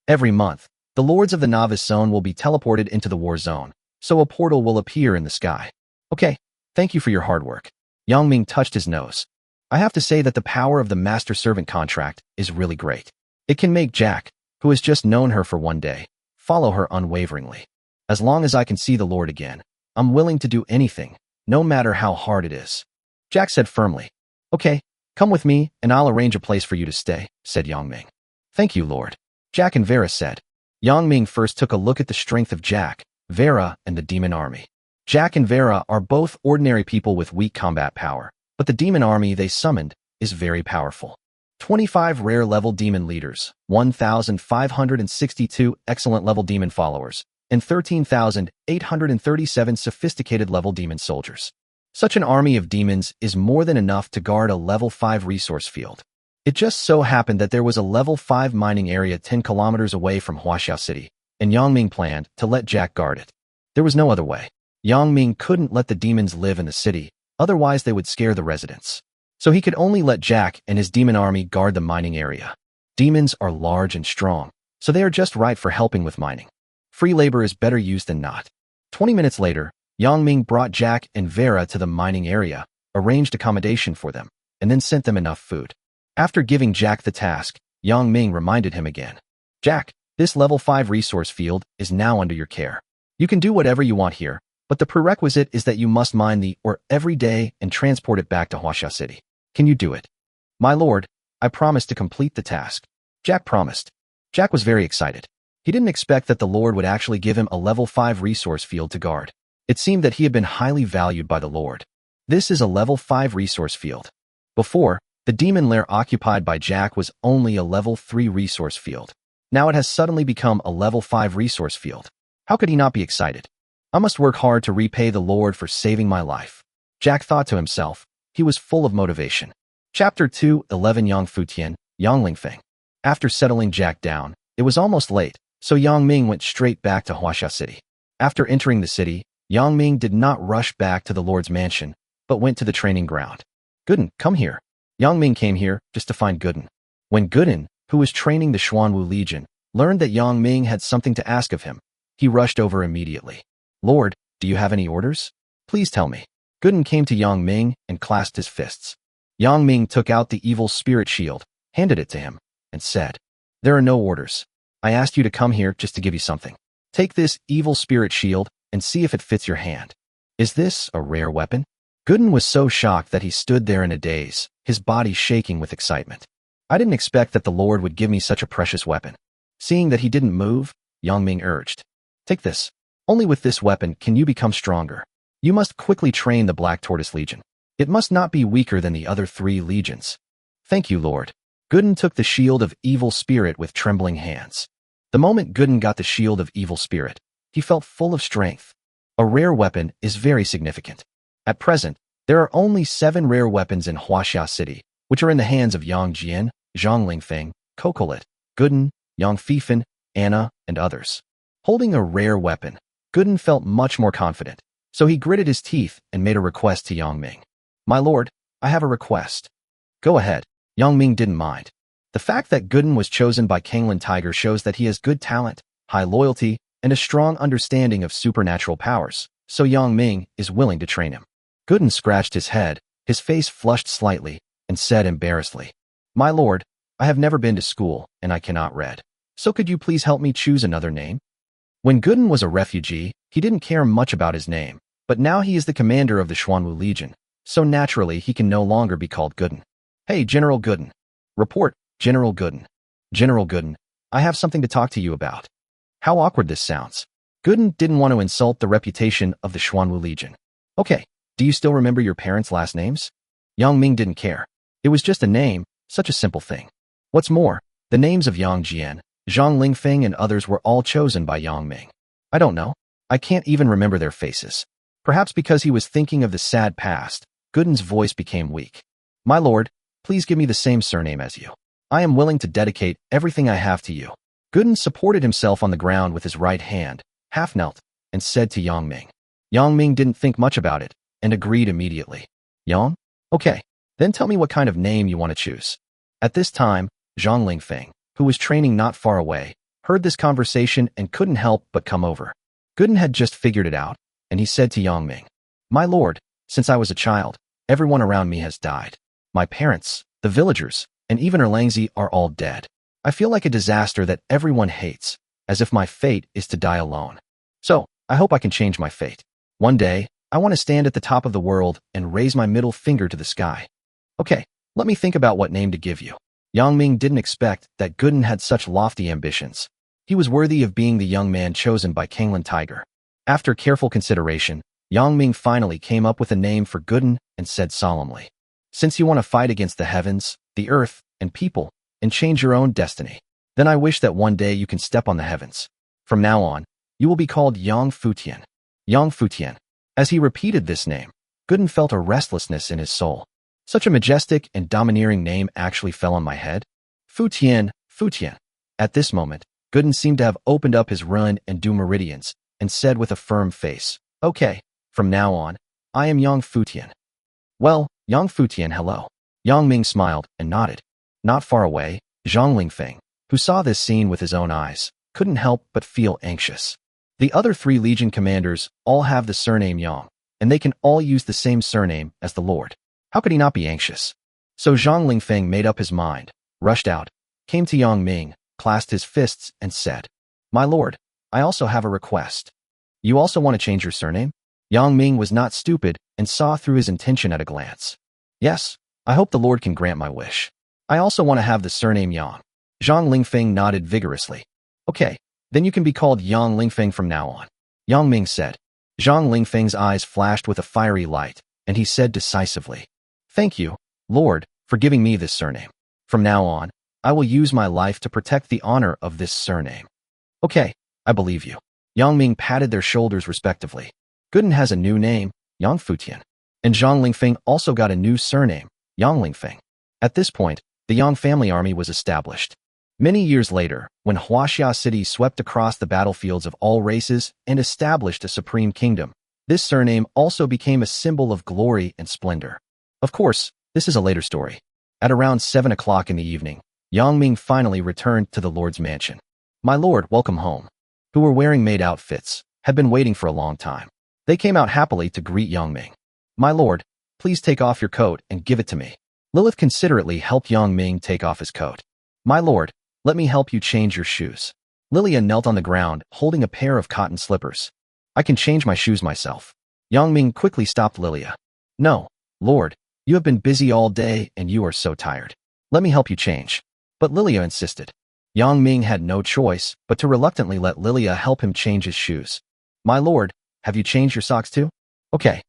Every month, the lords of the novice zone will be teleported into the war zone, so a portal will appear in the sky. Okay, thank you for your hard work. Yang Ming touched his nose. I have to say that the power of the master-servant contract is really great. It can make Jack, who has just known her for one day, follow her unwaveringly. As long as I can see the Lord again, I'm willing to do anything, no matter how hard it is. Jack said firmly. Okay, come with me, and I'll arrange a place for you to stay, said Yang Ming. Thank you, Lord. Jack and Vera said. Yang Ming first took a look at the strength of Jack, Vera, and the demon army. Jack and Vera are both ordinary people with weak combat power, but the demon army they summoned is very powerful. 25 rare level demon leaders, 1,562 excellent level demon followers, and 13,837 sophisticated level demon soldiers. Such an army of demons is more than enough to guard a level 5 resource field. It just so happened that there was a level 5 mining area 10 kilometers away from Huaxiao City, and Yang Ming planned to let Jack guard it. There was no other way. Yang Ming couldn't let the demons live in the city, otherwise they would scare the residents. So he could only let Jack and his demon army guard the mining area. Demons are large and strong, so they are just right for helping with mining. Free labor is better used than not. 20 minutes later, Yang Ming brought Jack and Vera to the mining area, arranged accommodation for them, and then sent them enough food. After giving Jack the task, Yang Ming reminded him again. Jack, this level 5 resource field is now under your care. You can do whatever you want here, but the prerequisite is that you must mine the ore every day and transport it back to Huaxiao City. Can you do it? My lord, I promise to complete the task. Jack promised. Jack was very excited. He didn't expect that the Lord would actually give him a level 5 resource field to guard. It seemed that he had been highly valued by the Lord. This is a level 5 resource field. Before, the demon lair occupied by Jack was only a level 3 resource field. Now it has suddenly become a level 5 resource field. How could he not be excited? I must work hard to repay the Lord for saving my life. Jack thought to himself. He was full of motivation. Chapter 2:11 Yang Futian, Yang Lingfeng. After settling Jack down, it was almost late, so Yang Ming went straight back to Huaxiao City. After entering the city, Yang Ming did not rush back to the Lord's mansion, but went to the training ground. Gooden, come here. Yang Ming came here just to find Gooden. When Gooden, who was training the Xuanwu Legion, learned that Yang Ming had something to ask of him, he rushed over immediately. Lord, do you have any orders? Please tell me. Gooden came to Yang Ming and clasped his fists. Yang Ming took out the evil spirit shield, handed it to him, and said, There are no orders. I asked you to come here just to give you something. Take this evil spirit shield and see if it fits your hand. Is this a rare weapon? Gooden was so shocked that he stood there in a daze, his body shaking with excitement. I didn't expect that the Lord would give me such a precious weapon. Seeing that he didn't move, Yang Ming urged, Take this. Only with this weapon can you become stronger. You must quickly train the Black Tortoise Legion. It must not be weaker than the other 3 legions. Thank you, Lord. Gooden took the shield of evil spirit with trembling hands. The moment Gooden got the shield of evil spirit, he felt full of strength. A rare weapon is very significant. At present, there are only 7 rare weapons in Huaxiao City, which are in the hands of Yang Jian, Zhang Lingfeng, Kokolet, Gooden, Yang Fifan, Anna, and others. Holding a rare weapon, Gooden felt much more confident, so he gritted his teeth and made a request to Yang Ming. My lord, I have a request. Go ahead. Yang Ming didn't mind. The fact that Gooden was chosen by Kanglin Tiger shows that he has good talent, high loyalty, and a strong understanding of supernatural powers, so Yang Ming is willing to train him. Gooden scratched his head, his face flushed slightly, and said embarrassedly, My lord, I have never been to school, and I cannot read. So could you please help me choose another name? When Gooden was a refugee, he didn't care much about his name, but now he is the commander of the Xuanwu Legion, so naturally he can no longer be called Gooden. Hey, General Gooden. Report, General Gooden. General Gooden, I have something to talk to you about. How awkward this sounds. Gooden didn't want to insult the reputation of the Xuanwu Legion. Okay, do you still remember your parents' last names? Yang Ming didn't care. It was just a name, such a simple thing. What's more, the names of Yang Jian, Zhang Lingfeng and others were all chosen by Yang Ming. I don't know. I can't even remember their faces. Perhaps because he was thinking of the sad past, Gooden's voice became weak. My lord, please give me the same surname as you. I am willing to dedicate everything I have to you. Gooden supported himself on the ground with his right hand, half knelt, and said to Yang Ming. Yang Ming didn't think much about it, and agreed immediately. Yang? Okay, then tell me what kind of name you want to choose. At this time, Zhang Lingfeng, who was training not far away, heard this conversation and couldn't help but come over. Gooden had just figured it out, and he said to Yang Ming, My lord, since I was a child, everyone around me has died. My parents, the villagers, and even Erlangzi are all dead. I feel like a disaster that everyone hates, as if my fate is to die alone. So, I hope I can change my fate. One day, I want to stand at the top of the world and raise my middle finger to the sky. Okay, let me think about what name to give you. Yang Ming didn't expect that Gooden had such lofty ambitions. He was worthy of being the young man chosen by Kanglan Tiger. After careful consideration, Yang Ming finally came up with a name for Gooden and said solemnly, "Since you want to fight against the heavens, the earth, and people, and change your own destiny, then I wish that one day you can step on the heavens. From now on, you will be called Yang Futian." Yang Futian. As he repeated this name, Gooden felt a restlessness in his soul. Such a majestic and domineering name actually fell on my head. Futian, Futian. At this moment, Gooden seemed to have opened up his run and do meridians, and said with a firm face, "Okay, from now on, I am Yang Futian." "Well, Yang Futian, hello." Yang Ming smiled and nodded. Not far away, Zhang Lingfeng, who saw this scene with his own eyes, couldn't help but feel anxious. The other 3 Legion commanders all have the surname Yang, and they can all use the same surname as the Lord. How could he not be anxious? So Zhang Lingfeng made up his mind, rushed out, came to Yang Ming, clasped his fists, and said, "My lord, I also have a request." "You also want to change your surname?" Yang Ming was not stupid and saw through his intention at a glance. "Yes, I hope the Lord can grant my wish. I also want to have the surname Yang." Zhang Lingfeng nodded vigorously. "Okay, then you can be called Yang Lingfeng from now on," Yang Ming said. Zhang Lingfeng's eyes flashed with a fiery light, and he said decisively, "Thank you, Lord, for giving me this surname. From now on, I will use my life to protect the honor of this surname." "Okay, I believe you." Yang Ming patted their shoulders respectively. Gooden has a new name, Yang Futian, and Zhang Lingfeng also got a new surname, Yang Lingfeng. At this point, the Yang family army was established. Many years later, when Huaxia City swept across the battlefields of all races and established a supreme kingdom, this surname also became a symbol of glory and splendor. Of course, this is a later story. At around 7 o'clock in the evening, Yang Ming finally returned to the Lord's mansion. "My lord, welcome home," who were wearing maid outfits, had been waiting for a long time. They came out happily to greet Yang Ming. "My lord, please take off your coat and give it to me." Lilith considerately helped Yang Ming take off his coat. "My lord, let me help you change your shoes." Lilia knelt on the ground, holding a pair of cotton slippers. "I can change my shoes myself." Yang Ming quickly stopped Lilia. "No, lord, you have been busy all day and you are so tired. Let me help you change." But Lilia insisted. Yang Ming had no choice but to reluctantly let Lilia help him change his shoes. "My lord, have you changed your socks too?" "Okay."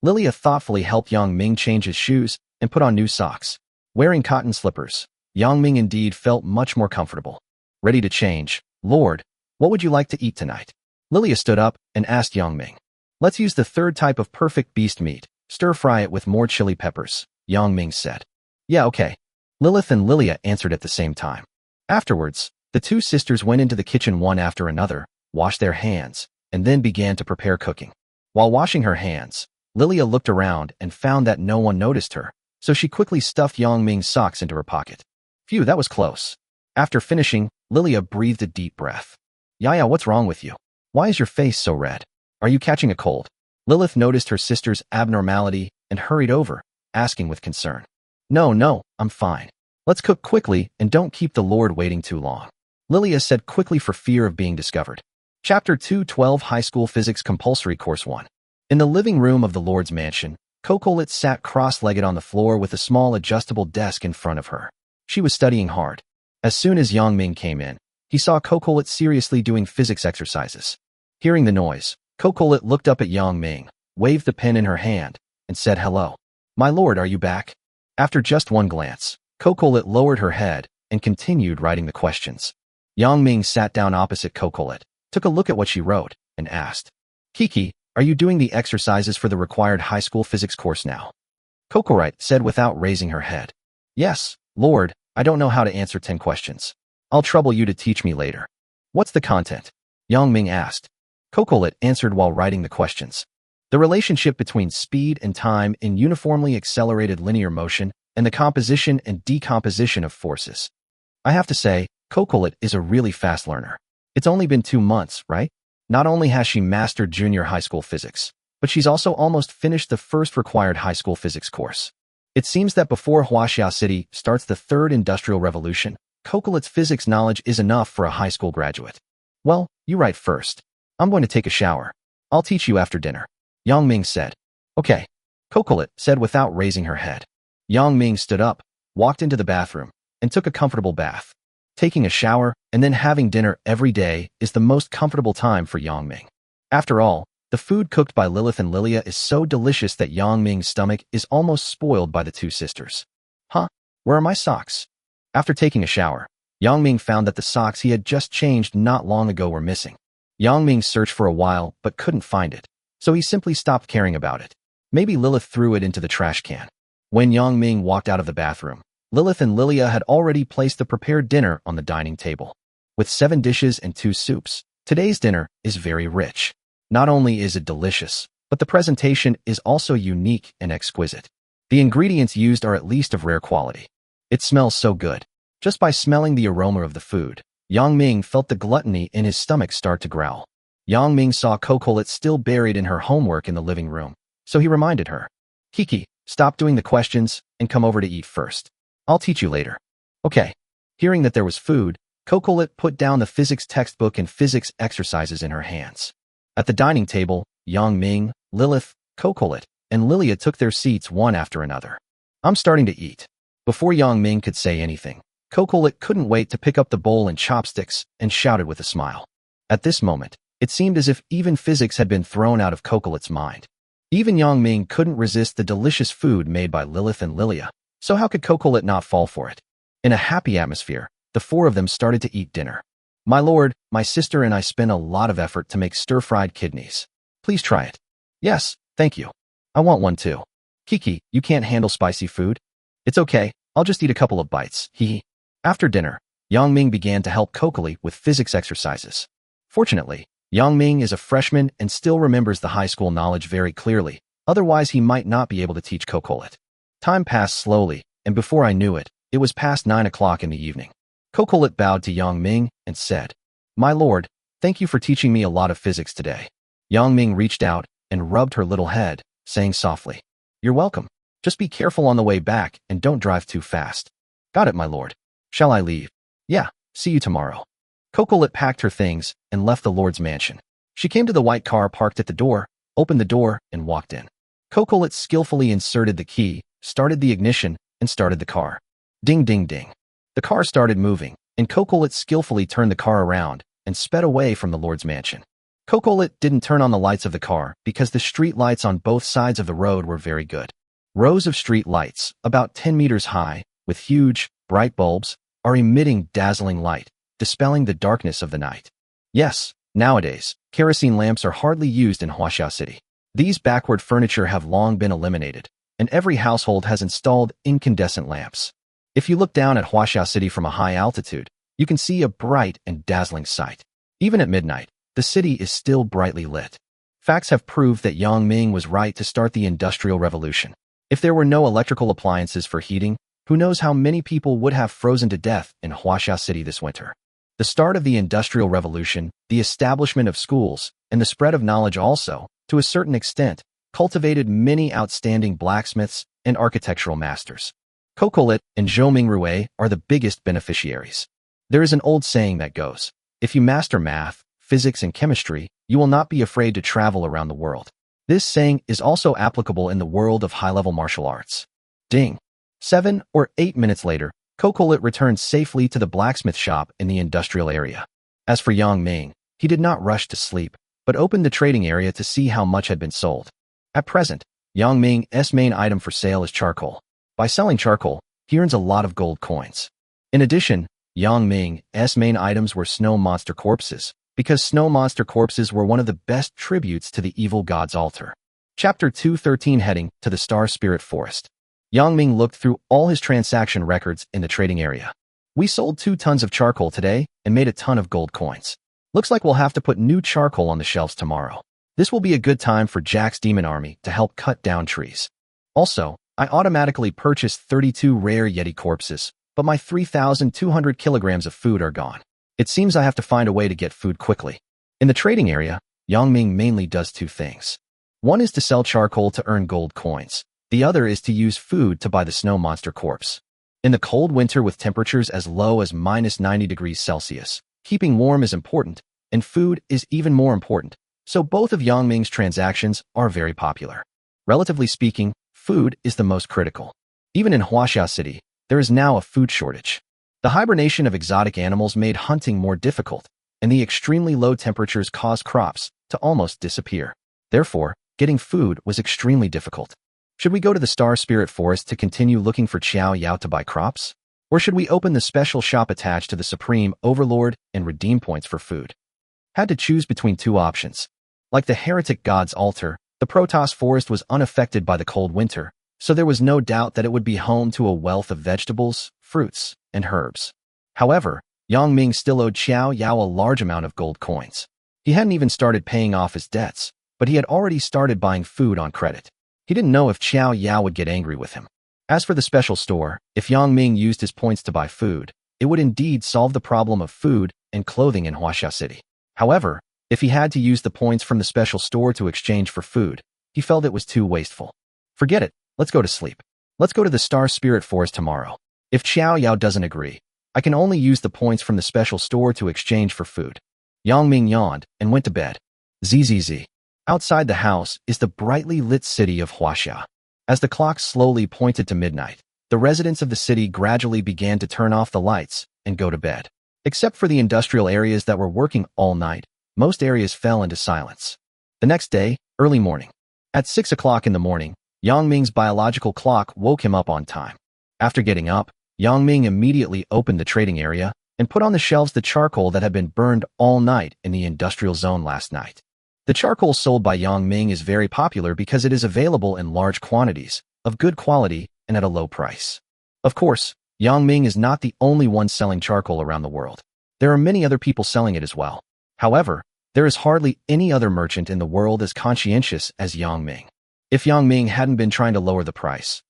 Lilia thoughtfully helped Yang Ming change his shoes and put on new socks. Wearing cotton slippers, Yang Ming indeed felt much more comfortable. "Ready to change, lord, what would you like to eat tonight?" Lilia stood up and asked Yang Ming. "Let's use the 3rd type of perfect beast meat, stir-fry it with more chili peppers," Yang Ming said. "Yeah, okay." Lilith and Lilia answered at the same time. Afterwards, the 2 sisters went into the kitchen one after another, washed their hands, and then began to prepare cooking. While washing her hands, Lilia looked around and found that no one noticed her, so she quickly stuffed Yang Ming's socks into her pocket. Phew, that was close. After finishing, Lilia breathed a deep breath. "Yaya, what's wrong with you? Why is your face so red? Are you catching a cold?" Lilith noticed her sister's abnormality and hurried over, asking with concern. No, I'm fine. Let's cook quickly and don't keep the Lord waiting too long," Lilia said quickly for fear of being discovered. Chapter 212 High School Physics Compulsory Course 1. In the living room of the Lord's mansion, Cocolet sat cross-legged on the floor with a small adjustable desk in front of her. She was studying hard. As soon as Yang Ming came in, he saw Cocolet seriously doing physics exercises. Hearing the noise, Cocolet looked up at Yang Ming, waved the pen in her hand, and said hello. "My lord, are you back?" After just one glance, Cocolet lowered her head and continued writing the questions. Yang Ming sat down opposite Cocolet, took a look at what she wrote, and asked, "Kiki, are you doing the exercises for the required high school physics course now?" Cocolet said without raising her head. "Yes, lord, I don't know how to answer 10 questions. I'll trouble you to teach me later." "What's the content?" Yang Ming asked. Cocolet answered while writing the questions. The relationship between speed and time in uniformly accelerated linear motion and the composition and decomposition of forces. I have to say, Cocolet is a really fast learner. It's only been 2 months, right? Not only has she mastered junior high school physics, but she's also almost finished the first required high school physics course. It seems that before Huaxia City starts the 3rd Industrial Revolution, Cocolet's physics knowledge is enough for a high school graduate. Well, you write first. I'm going to take a shower. I'll teach you after dinner, Yang Ming said. Okay, Cocolet said without raising her head. Yang Ming stood up, walked into the bathroom, and took a comfortable bath. Taking a shower and then having dinner every day is the most comfortable time for Yang Ming. After all, the food cooked by Lilith and Lilia is so delicious that Yang Ming's stomach is almost spoiled by the two sisters. Huh? Where are my socks? After taking a shower, Yang Ming found that the socks he had just changed not long ago were missing. Yang Ming searched for a while but couldn't find it, so he simply stopped caring about it. Maybe Lilith threw it into the trash can. When Yang Ming walked out of the bathroom, Lilith and Lilia had already placed the prepared dinner on the dining table. With 7 dishes and 2 soups, today's dinner is very rich. Not only is it delicious, but the presentation is also unique and exquisite. The ingredients used are at least of rare quality. It smells so good. Just by smelling the aroma of the food, Yang Ming felt the gluttony in his stomach start to growl. Yang Ming saw Cocolet still buried in her homework in the living room, so he reminded her. Kiki, stop doing the questions and come over to eat first. I'll teach you later. Okay. Hearing that there was food, Cocolet put down the physics textbook and physics exercises in her hands. At the dining table, Yang Ming, Lilith, Cocolet, and Lilia took their seats one after another. I'm starting to eat. Before Yang Ming could say anything, Cocolet couldn't wait to pick up the bowl and chopsticks and shouted with a smile. At this moment, it seemed as if even physics had been thrown out of Cocolet's mind. Even Yang Ming couldn't resist the delicious food made by Lilith and Lilia, so how could Cocolet not fall for it? In a happy atmosphere, the 4 of them started to eat dinner. My lord, my sister and I spent a lot of effort to make stir-fried kidneys. Please try it. Yes, thank you. I want one too. Kiki, you can't handle spicy food? It's okay, I'll just eat a couple of bites, hee. After dinner, Yang Ming began to help Cocolet with physics exercises. Fortunately, Yang Ming is a freshman and still remembers the high school knowledge very clearly, otherwise he might not be able to teach Cocolet. Time passed slowly, and before I knew it, it was past 9 o'clock in the evening. Cocolet bowed to Yang Ming and said, My lord, thank you for teaching me a lot of physics today. Yang Ming reached out and rubbed her little head, saying softly, You're welcome. Just be careful on the way back and don't drive too fast. Got it, my lord. Shall I leave? Yeah, see you tomorrow. Cocolet packed her things and left the lord's mansion. She came to the white car parked at the door, opened the door, and walked in. Cocolet skillfully inserted the key, started the ignition, and started the car. Ding, ding, ding. The car started moving, and Cocolet skillfully turned the car around and sped away from the lord's mansion. Cocolet didn't turn on the lights of the car because the street lights on both sides of the road were very good. Rows of street lights, about 10 meters high, with huge, bright bulbs, are emitting dazzling light, dispelling the darkness of the night. Yes, nowadays, kerosene lamps are hardly used in Huaxia City. These backward furniture have long been eliminated, and every household has installed incandescent lamps. If you look down at Huaxia City from a high altitude, you can see a bright and dazzling sight. Even at midnight, the city is still brightly lit. Facts have proved that Yang Ming was right to start the Industrial Revolution. If there were no electrical appliances for heating, who knows how many people would have frozen to death in Huaxia City this winter. The start of the Industrial Revolution, the establishment of schools, and the spread of knowledge also, to a certain extent, cultivated many outstanding blacksmiths and architectural masters. Cocolet and Zhou Mingrui are the biggest beneficiaries. There is an old saying that goes, if you master math, physics, and chemistry, you will not be afraid to travel around the world. This saying is also applicable in the world of high-level martial arts. Ding. 7 or 8 minutes later, Cocolet returned safely to the blacksmith shop in the industrial area. As for Yang Ming, he did not rush to sleep, but opened the trading area to see how much had been sold. At present, Yang Ming's main item for sale is charcoal. By selling charcoal, he earns a lot of gold coins. In addition, Yang Ming's main items were snow monster corpses, because snow monster corpses were one of the best tributes to the evil god's altar. Chapter 213 Heading to the Star Spirit Forest. Yang Ming looked through all his transaction records in the trading area. We sold 2 tons of charcoal today and made a ton of gold coins. Looks like we'll have to put new charcoal on the shelves tomorrow. This will be a good time for Jack's demon army to help cut down trees. Also, I automatically purchased 32 rare Yeti corpses, but my 3,200 kilograms of food are gone. It seems I have to find a way to get food quickly. In the trading area, Yang Ming mainly does 2 things. One is to sell charcoal to earn gold coins. The other is to use food to buy the snow monster corpse. In the cold winter with temperatures as low as -90 degrees Celsius, keeping warm is important, and food is even more important, So both of Yang Ming's transactions are very popular. Relatively speaking, food is the most critical. Even in Huaxia City, there is now a food shortage. The hibernation of exotic animals made hunting more difficult, and the extremely low temperatures caused crops to almost disappear. Therefore, getting food was extremely difficult. Should we go to the Star Spirit Forest to continue looking for Qiao Yao to buy crops? Or should we open the special shop attached to the Supreme Overlord and redeem points for food? Had to choose between two options. Like the heretic god's altar, the Protoss Forest was unaffected by the cold winter, so there was no doubt that it would be home to a wealth of vegetables, fruits, and herbs. However, Yang Ming still owed Qiao Yao a large amount of gold coins. He hadn't even started paying off his debts, but he had already started buying food on credit. He didn't know if Qiao Yao would get angry with him. As for the special store, if Yang Ming used his points to buy food, it would indeed solve the problem of food and clothing in Huaxia City. However, if he had to use the points from the special store to exchange for food, he felt it was too wasteful. Forget it, let's go to sleep. Let's go to the Star Spirit Forest tomorrow. If Qiao Yao doesn't agree, I can only use the points from the special store to exchange for food. Yang Ming yawned and went to bed. Zzz. Outside the house is the brightly lit city of Huaxia. As the clock slowly pointed to midnight, the residents of the city gradually began to turn off the lights and go to bed. Except for the industrial areas that were working all night, most areas fell into silence. The next day, early morning. At 6 o'clock in the morning, Yang Ming's biological clock woke him up on time. After getting up, Yang Ming immediately opened the trading area and put on the shelves the charcoal that had been burned all night in the industrial zone last night. The charcoal sold by Yang Ming is very popular because it is available in large quantities, of good quality, and at a low price. Of course, Yang Ming is not the only one selling charcoal around the world. There are many other people selling it as well. However, there is hardly any other merchant in the world as conscientious as Yang Ming. If Yang Ming hadn't been trying to lower the price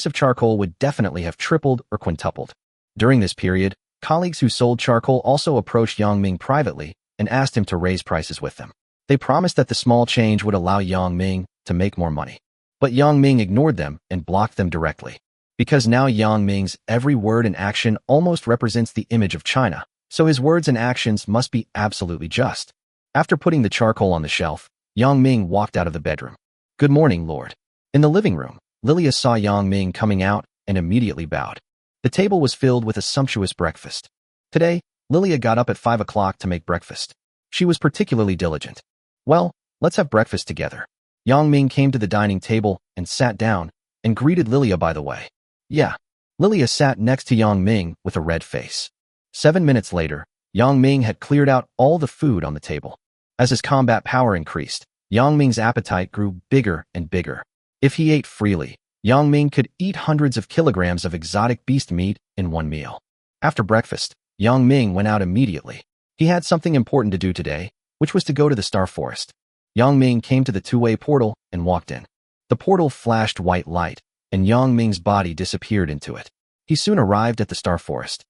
of charcoal would definitely have tripled or quintupled. During this period, colleagues who sold charcoal also approached Yang Ming privately and asked him to raise prices with them. They promised that the small change would allow Yang Ming to make more money. But Yang Ming ignored them and blocked them directly. Because now Yang Ming's every word and action almost represents the image of China, so his words and actions must be absolutely just. After putting the charcoal on the shelf, Yang Ming walked out of the bedroom. Good morning, Lord. In the living room, Lilia saw Yang Ming coming out and immediately bowed. The table was filled with a sumptuous breakfast. Today, Lilia got up at 5 o'clock to make breakfast. She was particularly diligent. Well, let's have breakfast together. Yang Ming came to the dining table and sat down and greeted Lilia by the way. Yeah. Lilia sat next to Yang Ming with a red face. 7 minutes later, Yang Ming had cleared out all the food on the table. As his combat power increased, Yang Ming's appetite grew bigger and bigger. If he ate freely, Yang Ming could eat hundreds of kilograms of exotic beast meat in one meal. After breakfast, Yang Ming went out immediately. He had something important to do today, which was to go to the Star Forest. Yang Ming came to the two-way portal and walked in. The portal flashed white light, and Yang Ming's body disappeared into it. He soon arrived at the Star Forest.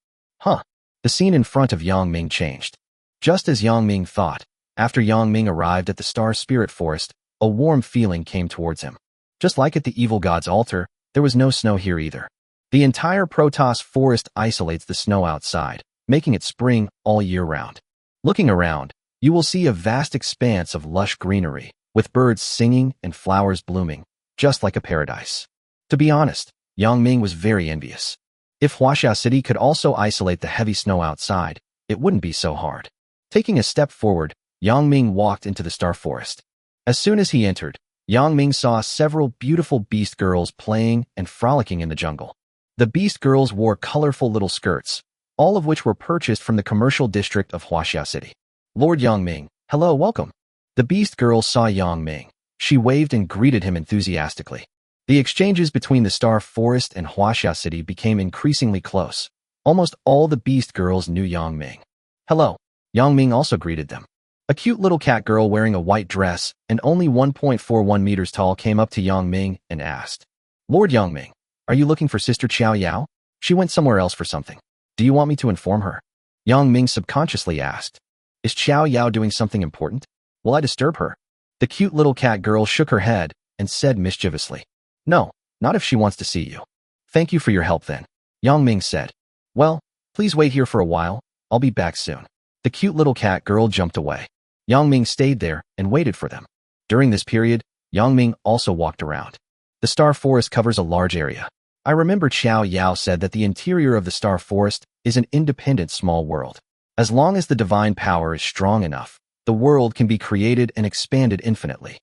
The scene in front of Yang Ming changed. Just as Yang Ming thought, after Yang Ming arrived at the Star Spirit Forest, a warm feeling came towards him. Just like at the evil god's altar, there was no snow here either. The entire Protoss Forest isolates the snow outside, making it spring all year round. Looking around, you will see a vast expanse of lush greenery, with birds singing and flowers blooming, just like a paradise. To be honest, Yang Ming was very envious. If Huaxia City could also isolate the heavy snow outside, it wouldn't be so hard. Taking a step forward, Yang Ming walked into the Star Forest. As soon as he entered, Yang Ming saw several beautiful beast girls playing and frolicking in the jungle. The beast girls wore colorful little skirts, all of which were purchased from the commercial district of Huaxia City. Lord Yang Ming, hello, welcome. The beast girl saw Yang Ming. She waved and greeted him enthusiastically. The exchanges between the Star Forest and Huaxia City became increasingly close. Almost all the beast girls knew Yang Ming. Hello. Yang Ming also greeted them. A cute little cat girl wearing a white dress and only 1.41 meters tall came up to Yang Ming and asked, Lord Yang Ming, are you looking for Sister Qiao Yao? She went somewhere else for something. Do you want me to inform her? Yang Ming subconsciously asked. Is Qiao Yao doing something important? Will I disturb her? The cute little cat girl shook her head and said mischievously, No, not if she wants to see you. Thank you for your help then. Yang Ming said. Well, please wait here for a while. I'll be back soon. The cute little cat girl jumped away. Yang Ming stayed there and waited for them. During this period, Yang Ming also walked around. The star forest covers a large area. I remember Xiao Yao said that the interior of the star forest is an independent small world. As long as the divine power is strong enough, the world can be created and expanded infinitely.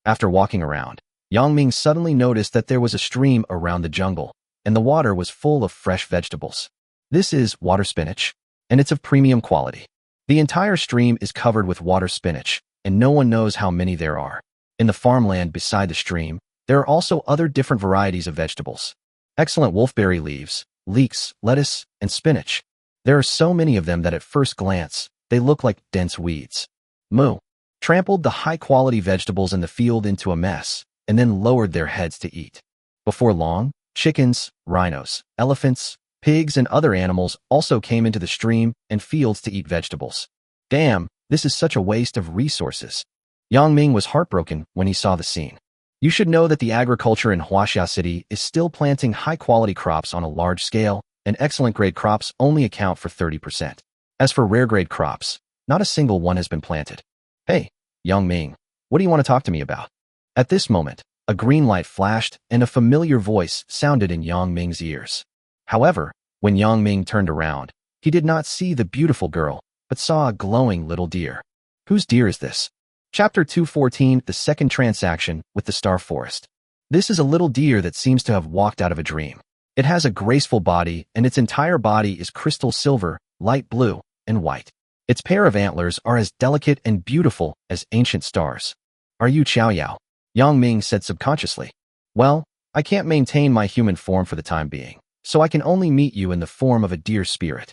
After walking around, Yang Ming suddenly noticed that there was a stream around the jungle, and the water was full of fresh vegetables. This is water spinach, and it's of premium quality. The entire stream is covered with water spinach, and no one knows how many there are. In the farmland beside the stream, there are also other different varieties of vegetables. Excellent wolfberry leaves, leeks, lettuce, and spinach. There are so many of them that at first glance, they look like dense weeds. Moo trampled the high-quality vegetables in the field into a mess, and then lowered their heads to eat. Before long, chickens, rhinos, elephants, pigs, and other animals also came into the stream and fields to eat vegetables. Damn, this is such a waste of resources. Yang Ming was heartbroken when he saw the scene. You should know that the agriculture in Huaxia City is still planting high-quality crops on a large scale, and excellent-grade crops only account for 30%. As for rare-grade crops, not a single one has been planted. Hey, Yang Ming, what do you want to talk to me about? At this moment, a green light flashed and a familiar voice sounded in Yang Ming's ears. However, when Yang Ming turned around, he did not see the beautiful girl, but saw a glowing little deer. Whose deer is this? Chapter 214, The Second Transaction with the Star Forest. This is a little deer that seems to have walked out of a dream. It has a graceful body, and its entire body is crystal silver, light blue, and white. Its pair of antlers are as delicate and beautiful as ancient stars. Are you Xiao Yao? Yang Ming said subconsciously. Well, I can't maintain my human form for the time being, so I can only meet you in the form of a deer spirit.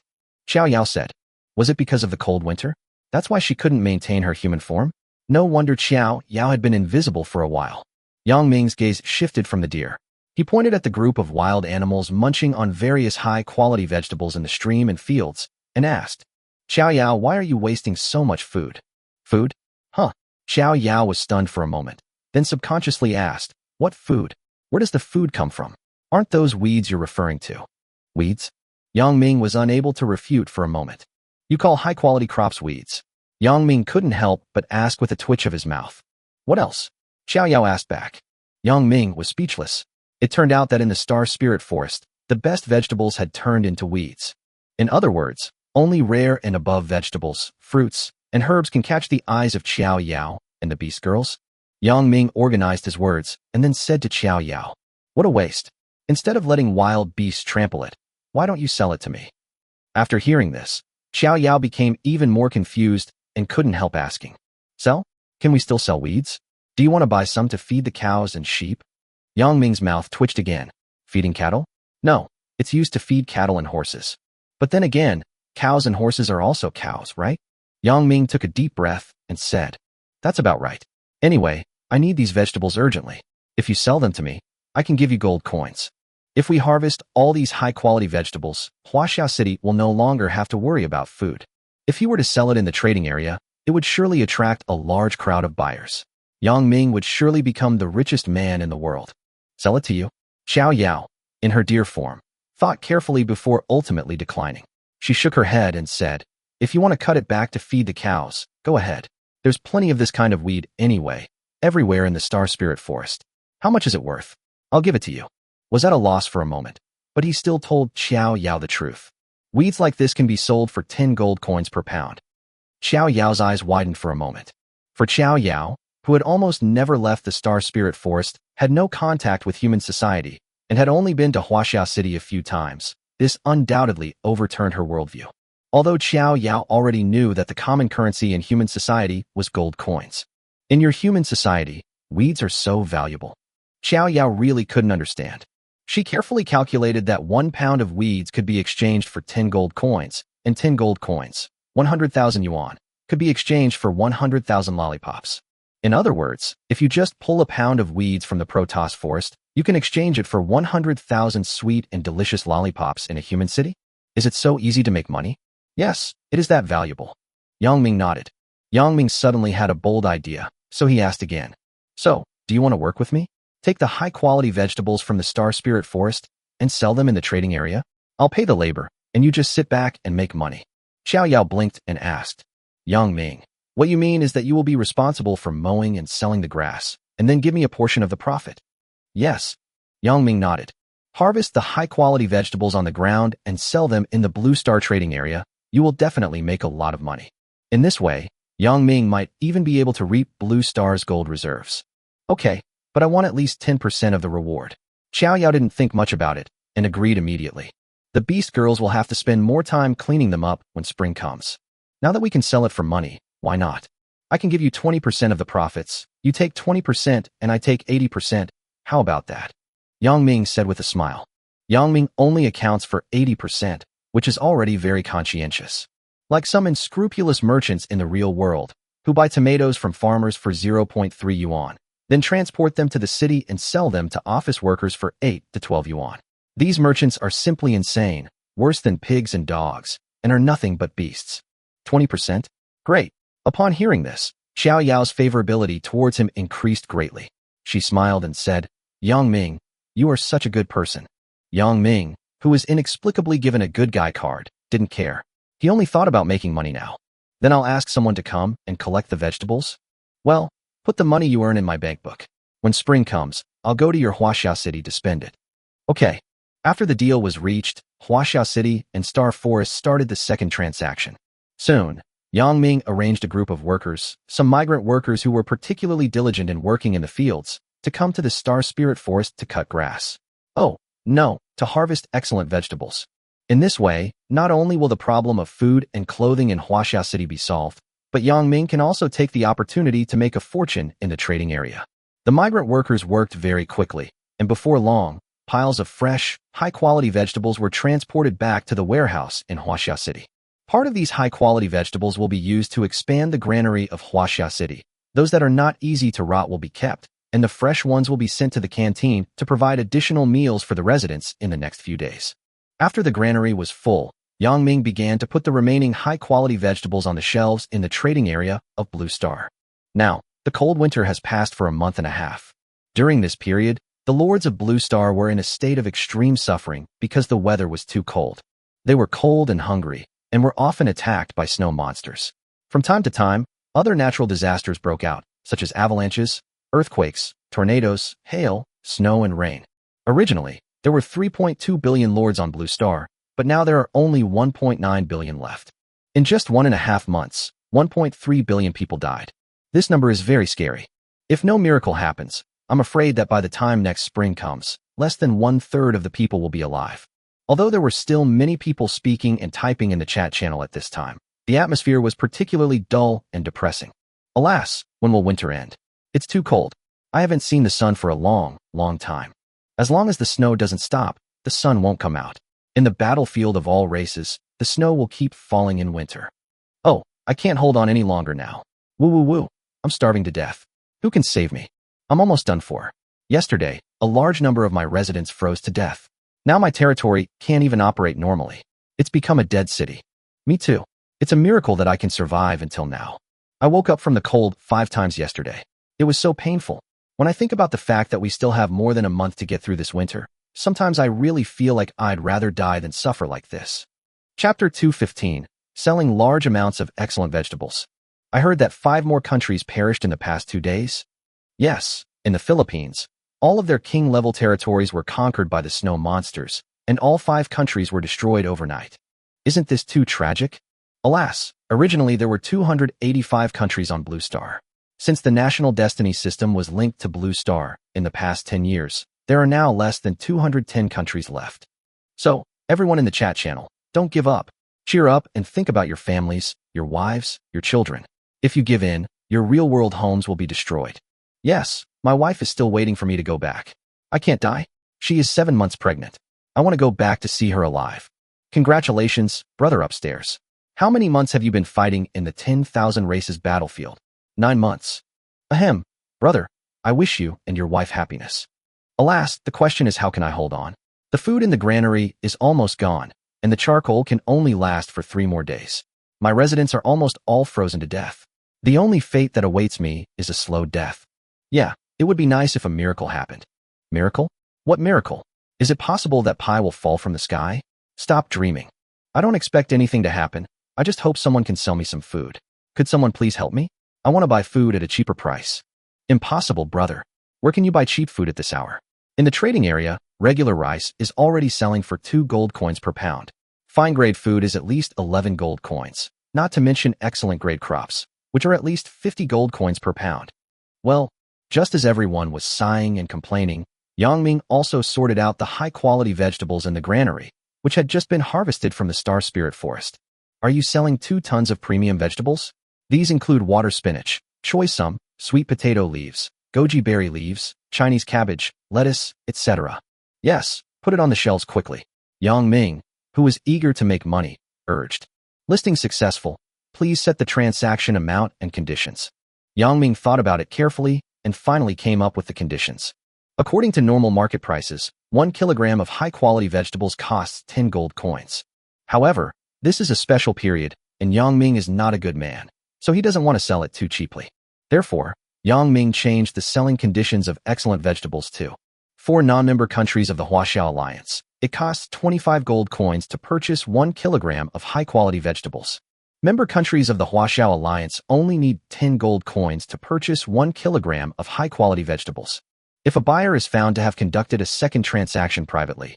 Xiao Yao said. Was it because of the cold winter? That's why she couldn't maintain her human form? No wonder Xiao Yao had been invisible for a while. Yang Ming's gaze shifted from the deer. He pointed at the group of wild animals munching on various high-quality vegetables in the stream and fields, and asked, Xiao Yao, why are you wasting so much food? Food? Huh. Xiao Yao was stunned for a moment, then subconsciously asked, what food? Where does the food come from? Aren't those weeds you're referring to? Weeds? Yang Ming was unable to refute for a moment. You call high-quality crops weeds? Yang Ming couldn't help but ask with a twitch of his mouth. What else? Xiao Yao asked back. Yang Ming was speechless. It turned out that in the Star Spirit Forest, the best vegetables had turned into weeds. In other words, only rare and above vegetables, fruits, and herbs can catch the eyes of Xiao Yao and the Beast Girls. Yang Ming organized his words and then said to Xiao Yao, what a waste. Instead of letting wild beasts trample it, why don't you sell it to me? After hearing this, Xiao Yao became even more confused and couldn't help asking. Sell? Can we still sell weeds? Do you want to buy some to feed the cows and sheep? Yang Ming's mouth twitched again. Feeding cattle? No, it's used to feed cattle and horses. But then again, cows and horses are also cows, right? Yang Ming took a deep breath and said, that's about right. Anyway, I need these vegetables urgently. If you sell them to me, I can give you gold coins. If we harvest all these high-quality vegetables, Huaxia City will no longer have to worry about food. If you were to sell it in the trading area, it would surely attract a large crowd of buyers. Yang Ming would surely become the richest man in the world. Sell it to you? Xiao Yao, in her deer form, thought carefully before ultimately declining. She shook her head and said, if you want to cut it back to feed the cows, go ahead. There's plenty of this kind of weed anyway, everywhere in the Star Spirit Forest. How much is it worth? I'll give it to you. Was at a loss for a moment, but he still told Xiao Yao the truth. Weeds like this can be sold for 10 gold coins per pound. Xiao Yao's eyes widened for a moment. For Xiao Yao, who had almost never left the Star Spirit Forest, had no contact with human society, and had only been to Huaxia City a few times, this undoubtedly overturned her worldview. Although Xiao Yao already knew that the common currency in human society was gold coins. In your human society, weeds are so valuable. Xiao Yao really couldn't understand. She carefully calculated that 1 pound of weeds could be exchanged for 10 gold coins, and 10 gold coins, 100,000 yuan, could be exchanged for 100,000 lollipops. In other words, if you just pull a pound of weeds from the Protoss forest, you can exchange it for 100,000 sweet and delicious lollipops in a human city? Is it so easy to make money? Yes, it is that valuable. Yang Ming nodded. Yang Ming suddenly had a bold idea, so he asked again. So, do you want to work with me? Take the high-quality vegetables from the Star Spirit Forest and sell them in the trading area? I'll pay the labor, and you just sit back and make money. Xiao Yao blinked and asked, Yang Ming, What you mean is that you will be responsible for mowing and selling the grass, and then give me a portion of the profit. Yes. Yang Ming nodded. Harvest the high-quality vegetables on the ground and sell them in the Blue Star trading area. You will definitely make a lot of money. In this way, Yang Ming might even be able to reap Blue Star's gold reserves. Okay, but I want at least 10% of the reward. Xiao Yao didn't think much about it and agreed immediately. The beast girls will have to spend more time cleaning them up when spring comes. Now that we can sell it for money, why not? I can give you 20% of the profits. You take 20% and I take 80%. How about that? Yang Ming said with a smile. Yang Ming only accounts for 80%, which is already very conscientious. Like some unscrupulous merchants in the real world, who buy tomatoes from farmers for 0.3 yuan, then transport them to the city and sell them to office workers for 8 to 12 yuan. These merchants are simply insane, worse than pigs and dogs, and are nothing but beasts. 20%? Great. Upon hearing this, Xiao Yao's favorability towards him increased greatly. She smiled and said, Yang Ming, you are such a good person. Yang Ming, who was inexplicably given a good guy card, didn't care. He only thought about making money now. Then I'll ask someone to come and collect the vegetables? Well, put the money you earn in my bank book. When spring comes, I'll go to your Huaxiao City to spend it. Okay. After the deal was reached, Huaxiao City and Star Forest started the second transaction. Soon, Yang Ming arranged a group of workers, some migrant workers who were particularly diligent in working in the fields, to come to the Star Spirit Forest to cut grass. Oh, no, to harvest excellent vegetables. In this way, not only will the problem of food and clothing in Huaxiao City be solved, but Yang Ming can also take the opportunity to make a fortune in the trading area. The migrant workers worked very quickly, and before long, piles of fresh, high-quality vegetables were transported back to the warehouse in Huaxiao City. Part of these high-quality vegetables will be used to expand the granary of Huaxiao City. Those that are not easy to rot will be kept, and the fresh ones will be sent to the canteen to provide additional meals for the residents in the next few days. After the granary was full, Yang Ming began to put the remaining high-quality vegetables on the shelves in the trading area of Blue Star. Now, the cold winter has passed for a month and a half. During this period, the lords of Blue Star were in a state of extreme suffering because the weather was too cold. They were cold and hungry, and were often attacked by snow monsters. From time to time, other natural disasters broke out, such as avalanches, earthquakes, tornadoes, hail, snow, and rain. Originally, there were 3.2 billion lords on Blue Star, but now there are only 1.9 billion left. In just 1.5 months, 1.3 billion people died. This number is very scary. If no miracle happens, I'm afraid that by the time next spring comes, less than 1/3 of the people will be alive. Although there were still many people speaking and typing in the chat channel at this time, the atmosphere was particularly dull and depressing. Alas, when will winter end? It's too cold. I haven't seen the sun for a long, long time. As long as the snow doesn't stop, the sun won't come out. In the battlefield of all races, the snow will keep falling in winter. Oh, I can't hold on any longer now. Woo woo woo. I'm starving to death. Who can save me? I'm almost done for. Yesterday, a large number of my residents froze to death. Now my territory can't even operate normally. It's become a dead city. Me too. It's a miracle that I can survive until now. I woke up from the cold 5 times yesterday. It was so painful. When I think about the fact that we still have more than a month to get through this winter, sometimes I really feel like I'd rather die than suffer like this. Chapter 215. Selling large amounts of excellent vegetables. I heard that 5 more countries perished in the past 2 days. Yes, in the Philippines, all of their king-level territories were conquered by the snow monsters, and all 5 countries were destroyed overnight. Isn't this too tragic? Alas, originally there were 285 countries on Blue Star. Since the National Destiny system was linked to Blue Star in the past 10 years, there are now less than 210 countries left. So, everyone in the chat channel, don't give up. Cheer up and think about your families, your wives, your children. If you give in, your real-world homes will be destroyed. Yes, my wife is still waiting for me to go back. I can't die. She is 7 months pregnant. I want to go back to see her alive. Congratulations, brother upstairs. How many months have you been fighting in the 10,000 races battlefield? 9 months. Ahem, brother, I wish you and your wife happiness. Alas, the question is how can I hold on? The food in the granary is almost gone, and the charcoal can only last for 3 more days. My residents are almost all frozen to death. The only fate that awaits me is a slow death. Yeah, it would be nice if a miracle happened. Miracle? What miracle? Is it possible that pie will fall from the sky? Stop dreaming. I don't expect anything to happen. I just hope someone can sell me some food. Could someone please help me? I want to buy food at a cheaper price. Impossible, brother. Where can you buy cheap food at this hour? In the trading area, regular rice is already selling for 2 gold coins per pound. Fine-grade food is at least 11 gold coins, not to mention excellent grade crops, which are at least 50 gold coins per pound. Well, just as everyone was sighing and complaining, Yang Ming also sorted out the high-quality vegetables in the granary, which had just been harvested from the Star Spirit Forest. Are you selling 2 tons of premium vegetables? These include water spinach, choy sum, sweet potato leaves, goji berry leaves, Chinese cabbage, lettuce, etc. Yes, put it on the shelves quickly. Yang Ming, who was eager to make money, urged. Listing successful. Please set the transaction amount and conditions. Yang Ming thought about it carefully and finally came up with the conditions. According to normal market prices, 1 kilogram of high-quality vegetables costs 10 gold coins. However, this is a special period, and Yang Ming is not a good man, so he doesn't want to sell it too cheaply. Therefore, Yang Ming changed the selling conditions of excellent vegetables to 4 non-member countries of the Huaxiao Alliance. It costs 25 gold coins to purchase 1 kilogram of high-quality vegetables. Member countries of the Huaxiao Alliance only need 10 gold coins to purchase 1 kilogram of high-quality vegetables. If a buyer is found to have conducted a second transaction privately,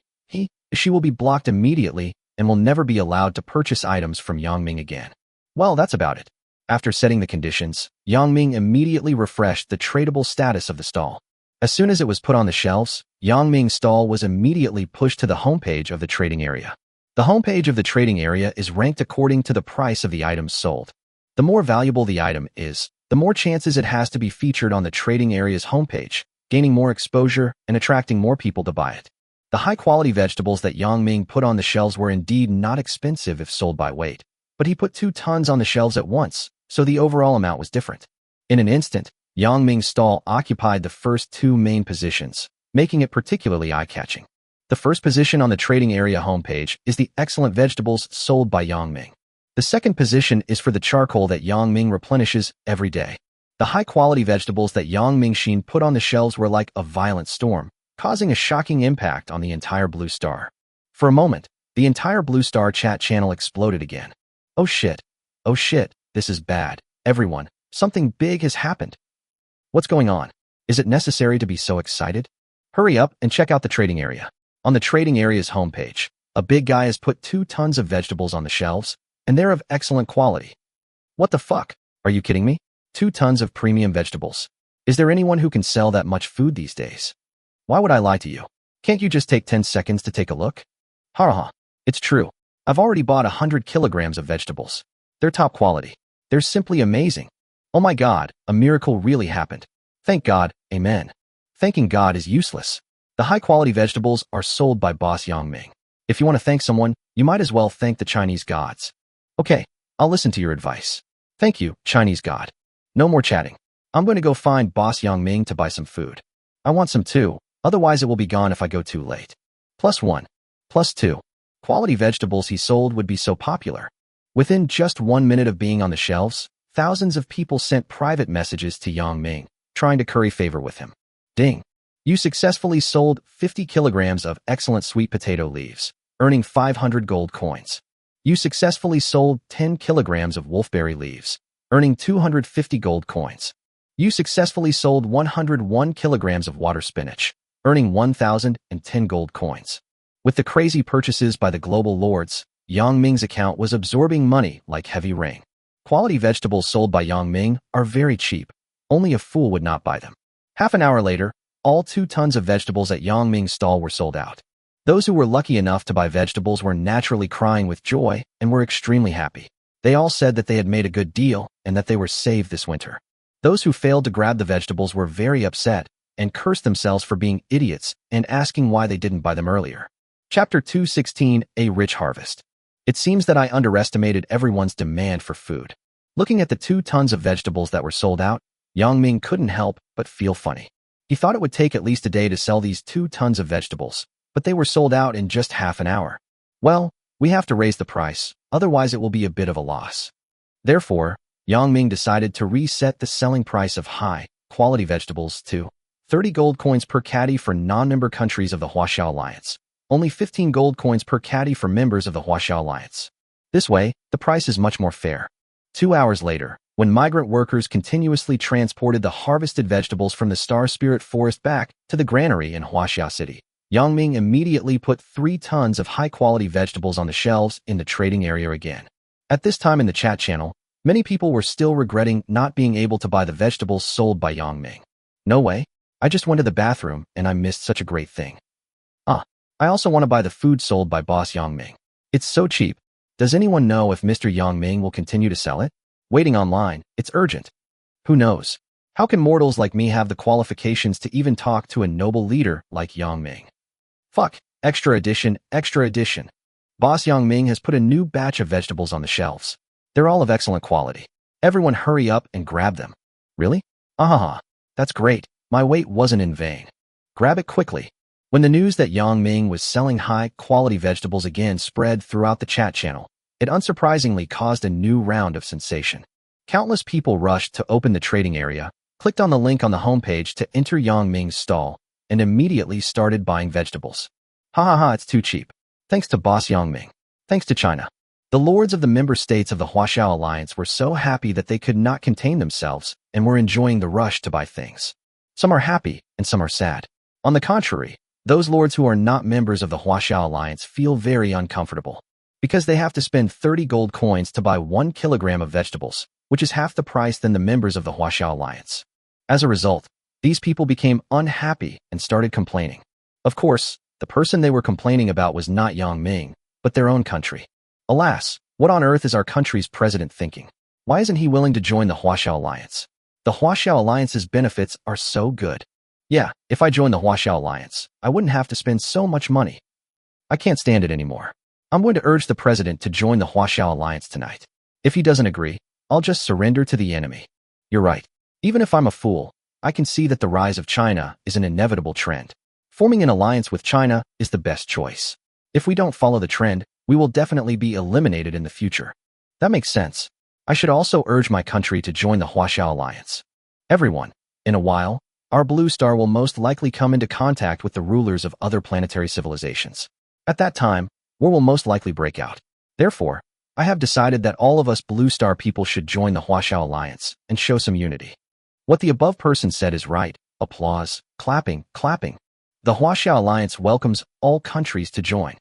she will be blocked immediately and will never be allowed to purchase items from Yang Ming again. Well, that's about it. After setting the conditions, Yang Ming immediately refreshed the tradable status of the stall. As soon as it was put on the shelves, Yang Ming's stall was immediately pushed to the homepage of the trading area. The homepage of the trading area is ranked according to the price of the items sold. The more valuable the item is, the more chances it has to be featured on the trading area's homepage, gaining more exposure and attracting more people to buy it. The high-quality vegetables that Yang Ming put on the shelves were indeed not expensive if sold by weight, but he put 2 tons on the shelves at once, so the overall amount was different. In an instant, Yang Ming's stall occupied the first 2 main positions, making it particularly eye-catching. The first position on the trading area homepage is the excellent vegetables sold by Yang Ming. The second position is for the charcoal that Yang Ming replenishes every day. The high-quality vegetables that Yang Ming put on the shelves were like a violent storm, causing a shocking impact on the entire Blue Star. For a moment, the entire Blue Star chat channel exploded again. Oh shit, this is bad. Everyone, something big has happened. What's going on? Is it necessary to be so excited? Hurry up and check out the trading area. On the trading area's homepage, a big guy has put 2 tons of vegetables on the shelves, and they're of excellent quality. What the fuck? Are you kidding me? 2 tons of premium vegetables. Is there anyone who can sell that much food these days? Why would I lie to you? Can't you just take 10 seconds to take a look? Ha. It's true. I've already bought 100 kilograms of vegetables. They're top quality. They're simply amazing. Oh my God, a miracle really happened. Thank God, amen. Thanking God is useless. The high-quality vegetables are sold by Boss Yang Ming. If you want to thank someone, you might as well thank the Chinese gods. Okay, I'll listen to your advice. Thank you, Chinese god. No more chatting. I'm going to go find Boss Yang Ming to buy some food. I want some too, otherwise it will be gone if I go too late. +1. +2. Quality vegetables he sold would be so popular. Within just 1 minute of being on the shelves, thousands of people sent private messages to Yang Ming, trying to curry favor with him. Ding. You successfully sold 50 kilograms of excellent sweet potato leaves, earning 500 gold coins. You successfully sold 10 kilograms of wolfberry leaves, earning 250 gold coins. You successfully sold 101 kilograms of water spinach, earning 1,010 gold coins. With the crazy purchases by the global lords, Yang Ming's account was absorbing money like heavy rain. Quality vegetables sold by Yang Ming are very cheap. Only a fool would not buy them. Half an hour later, all 2 tons of vegetables at Yang Ming's stall were sold out. Those who were lucky enough to buy vegetables were naturally crying with joy and were extremely happy. They all said that they had made a good deal and that they were saved this winter. Those who failed to grab the vegetables were very upset and cursed themselves for being idiots and asking why they didn't buy them earlier. Chapter 216, A Rich Harvest. It seems that I underestimated everyone's demand for food. Looking at the 2 tons of vegetables that were sold out, Yang Ming couldn't help but feel funny. He thought it would take at least a day to sell these 2 tons of vegetables, but they were sold out in just half an hour. Well, we have to raise the price, otherwise it will be a bit of a loss. Therefore, Yang Ming decided to reset the selling price of high-quality vegetables to 30 gold coins per caddy for non-member countries of the Huaxiao Alliance, only 15 gold coins per caddy for members of the Huaxiao Alliance. This way, the price is much more fair. 2 hours later, when migrant workers continuously transported the harvested vegetables from the Star Spirit Forest back to the granary in Huaxia City. Yang Ming immediately put 3 tons of high-quality vegetables on the shelves in the trading area again. At this time in the chat channel, many people were still regretting not being able to buy the vegetables sold by Yang Ming. No way. I just went to the bathroom and I missed such a great thing. I also want to buy the food sold by Boss Yang Ming. It's so cheap. Does anyone know if Mr. Yang Ming will continue to sell it? Waiting online, it's urgent. Who knows? How can mortals like me have the qualifications to even talk to a noble leader like Yang Ming? Fuck. Extra edition, extra edition. Boss Yang Ming has put a new batch of vegetables on the shelves. They're all of excellent quality. Everyone hurry up and grab them. Really? Ahaha. That's great. My wait wasn't in vain. Grab it quickly. When the news that Yang Ming was selling high-quality vegetables again spread throughout the chat channel, it unsurprisingly caused a new round of sensation. Countless people rushed to open the trading area, clicked on the link on the homepage to enter Yang Ming's stall, and immediately started buying vegetables. It's too cheap. Thanks to Boss Yang Ming. Thanks to China. The lords of the member states of the Huaxia Alliance were so happy that they could not contain themselves and were enjoying the rush to buy things. Some are happy and some are sad. On the contrary, those lords who are not members of the Huaxia Alliance feel very uncomfortable because they have to spend 30 gold coins to buy 1 kilogram of vegetables, which is half the price than the members of the Huaxia Alliance. As a result, these people became unhappy and started complaining. Of course, the person they were complaining about was not Yang Ming, but their own country. Alas, what on earth is our country's president thinking? Why isn't he willing to join the Huaxia Alliance? The Huaxia Alliance's benefits are so good. Yeah, if I joined the Huaxia Alliance, I wouldn't have to spend so much money. I can't stand it anymore. I'm going to urge the president to join the Huaxia Alliance tonight. If he doesn't agree, I'll just surrender to the enemy. You're right. Even if I'm a fool, I can see that the rise of China is an inevitable trend. Forming an alliance with China is the best choice. If we don't follow the trend, we will definitely be eliminated in the future. That makes sense. I should also urge my country to join the Huaxia Alliance. Everyone, in a while, our blue star will most likely come into contact with the rulers of other planetary civilizations. At that time, war will most likely break out. Therefore, I have decided that all of us blue star people should join the Huaxia Alliance and show some unity. What the above person said is right. Applause, clapping, clapping. The Huaxia Alliance welcomes all countries to join.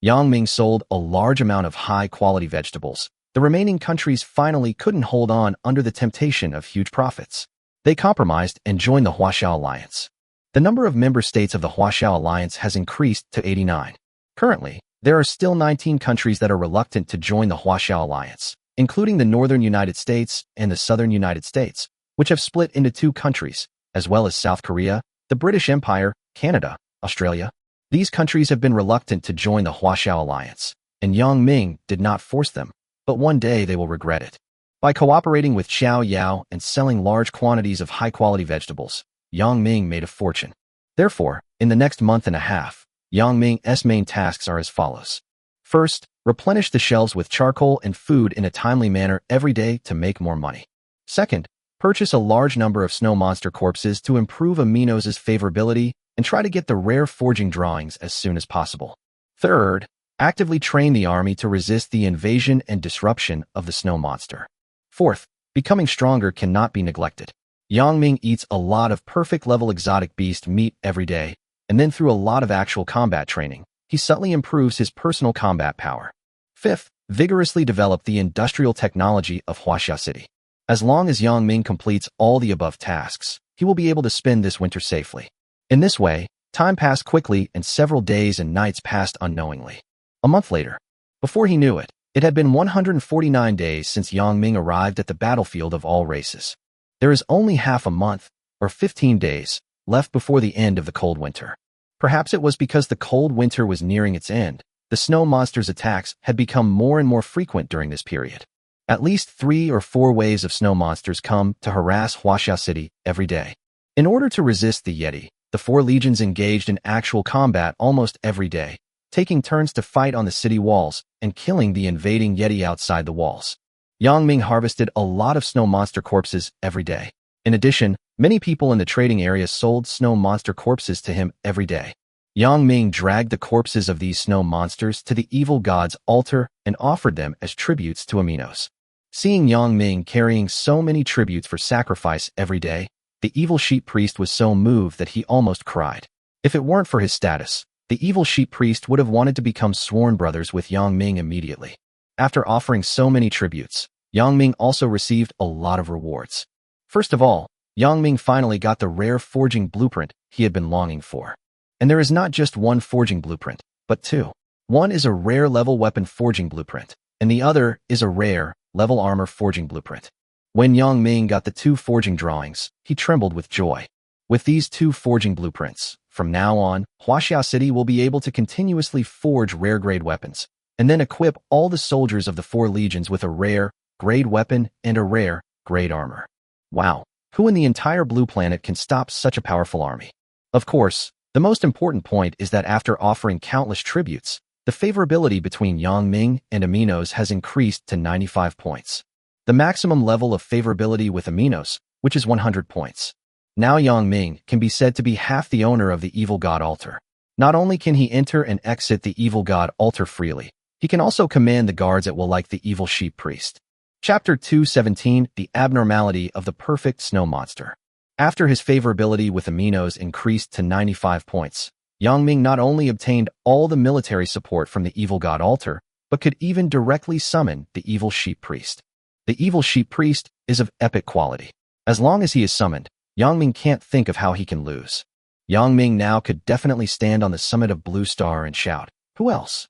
Yang Ming sold a large amount of high-quality vegetables. The remaining countries finally couldn't hold on under the temptation of huge profits. They compromised and joined the Huaxia Alliance. The number of member states of the Huaxia Alliance has increased to 89. Currently, there are still 19 countries that are reluctant to join the Huaxia Alliance, including the northern United States and the southern United States, which have split into 2 countries, as well as South Korea, the British Empire, Canada, Australia. These countries have been reluctant to join the Huaxia Alliance, and Yang Ming did not force them, but one day they will regret it. By cooperating with Xiao Yao and selling large quantities of high-quality vegetables, Yang Ming made a fortune. Therefore, in the next month and a half, Yang Ming's main tasks are as follows. First, replenish the shelves with charcoal and food in a timely manner every day to make more money. Second, purchase a large number of snow monster corpses to improve Aminos' favorability and try to get the rare forging drawings as soon as possible. Third, actively train the army to resist the invasion and disruption of the snow monster. Fourth, becoming stronger cannot be neglected. Yang Ming eats a lot of perfect-level exotic beast meat every day, and then through a lot of actual combat training, he subtly improves his personal combat power. Fifth, vigorously develop the industrial technology of Huaxia City. As long as Yang Ming completes all the above tasks, he will be able to spend this winter safely. In this way, time passed quickly and several days and nights passed unknowingly. A month later, before he knew it, it had been 149 days since Yang Ming arrived at the battlefield of all races. There is only half a month, or 15 days, left before the end of the cold winter. Perhaps it was because the cold winter was nearing its end. The snow monster's attacks had become more and more frequent during this period. At least 3 or 4 waves of snow monsters come to harass Huaxia City every day. In order to resist the Yeti, the 4 legions engaged in actual combat almost every day, taking turns to fight on the city walls and killing the invading Yeti outside the walls. Yang Ming harvested a lot of snow monster corpses every day. In addition, many people in the trading area sold snow monster corpses to him every day. Yang Ming dragged the corpses of these snow monsters to the evil god's altar and offered them as tributes to Aminos. Seeing Yang Ming carrying so many tributes for sacrifice every day, the evil sheep priest was so moved that he almost cried. If it weren't for his status, the evil sheep priest would have wanted to become sworn brothers with Yang Ming immediately. After offering so many tributes, Yang Ming also received a lot of rewards. First of all, Yang Ming finally got the rare forging blueprint he had been longing for. And there is not just one forging blueprint, but two. One is a rare level weapon forging blueprint, and the other is a rare level armor forging blueprint. When Yang Ming got the two forging drawings, he trembled with joy. With these two forging blueprints, from now on, Huaxia City will be able to continuously forge rare-grade weapons, and then equip all the soldiers of the 4 legions with a rare-grade weapon and a rare-grade armor. Wow, who in the entire Blue Planet can stop such a powerful army? Of course, the most important point is that after offering countless tributes, the favorability between Yang Ming and Aminos has increased to 95 points. The maximum level of favorability with Aminos, which is 100 points. Now Yang Ming can be said to be half the owner of the Evil God Altar. Not only can he enter and exit the Evil God Altar freely, he can also command the guards at will like the Evil Sheep Priest. Chapter 217, The Abnormality of the Perfect Snow Monster. After his favorability with Aminos increased to 95 points, Yang Ming not only obtained all the military support from the Evil God Altar, but could even directly summon the Evil Sheep Priest. The Evil Sheep Priest is of epic quality. As long as he is summoned, Yang Ming can't think of how he can lose. Yang Ming now could definitely stand on the summit of Blue Star and shout, "Who else?"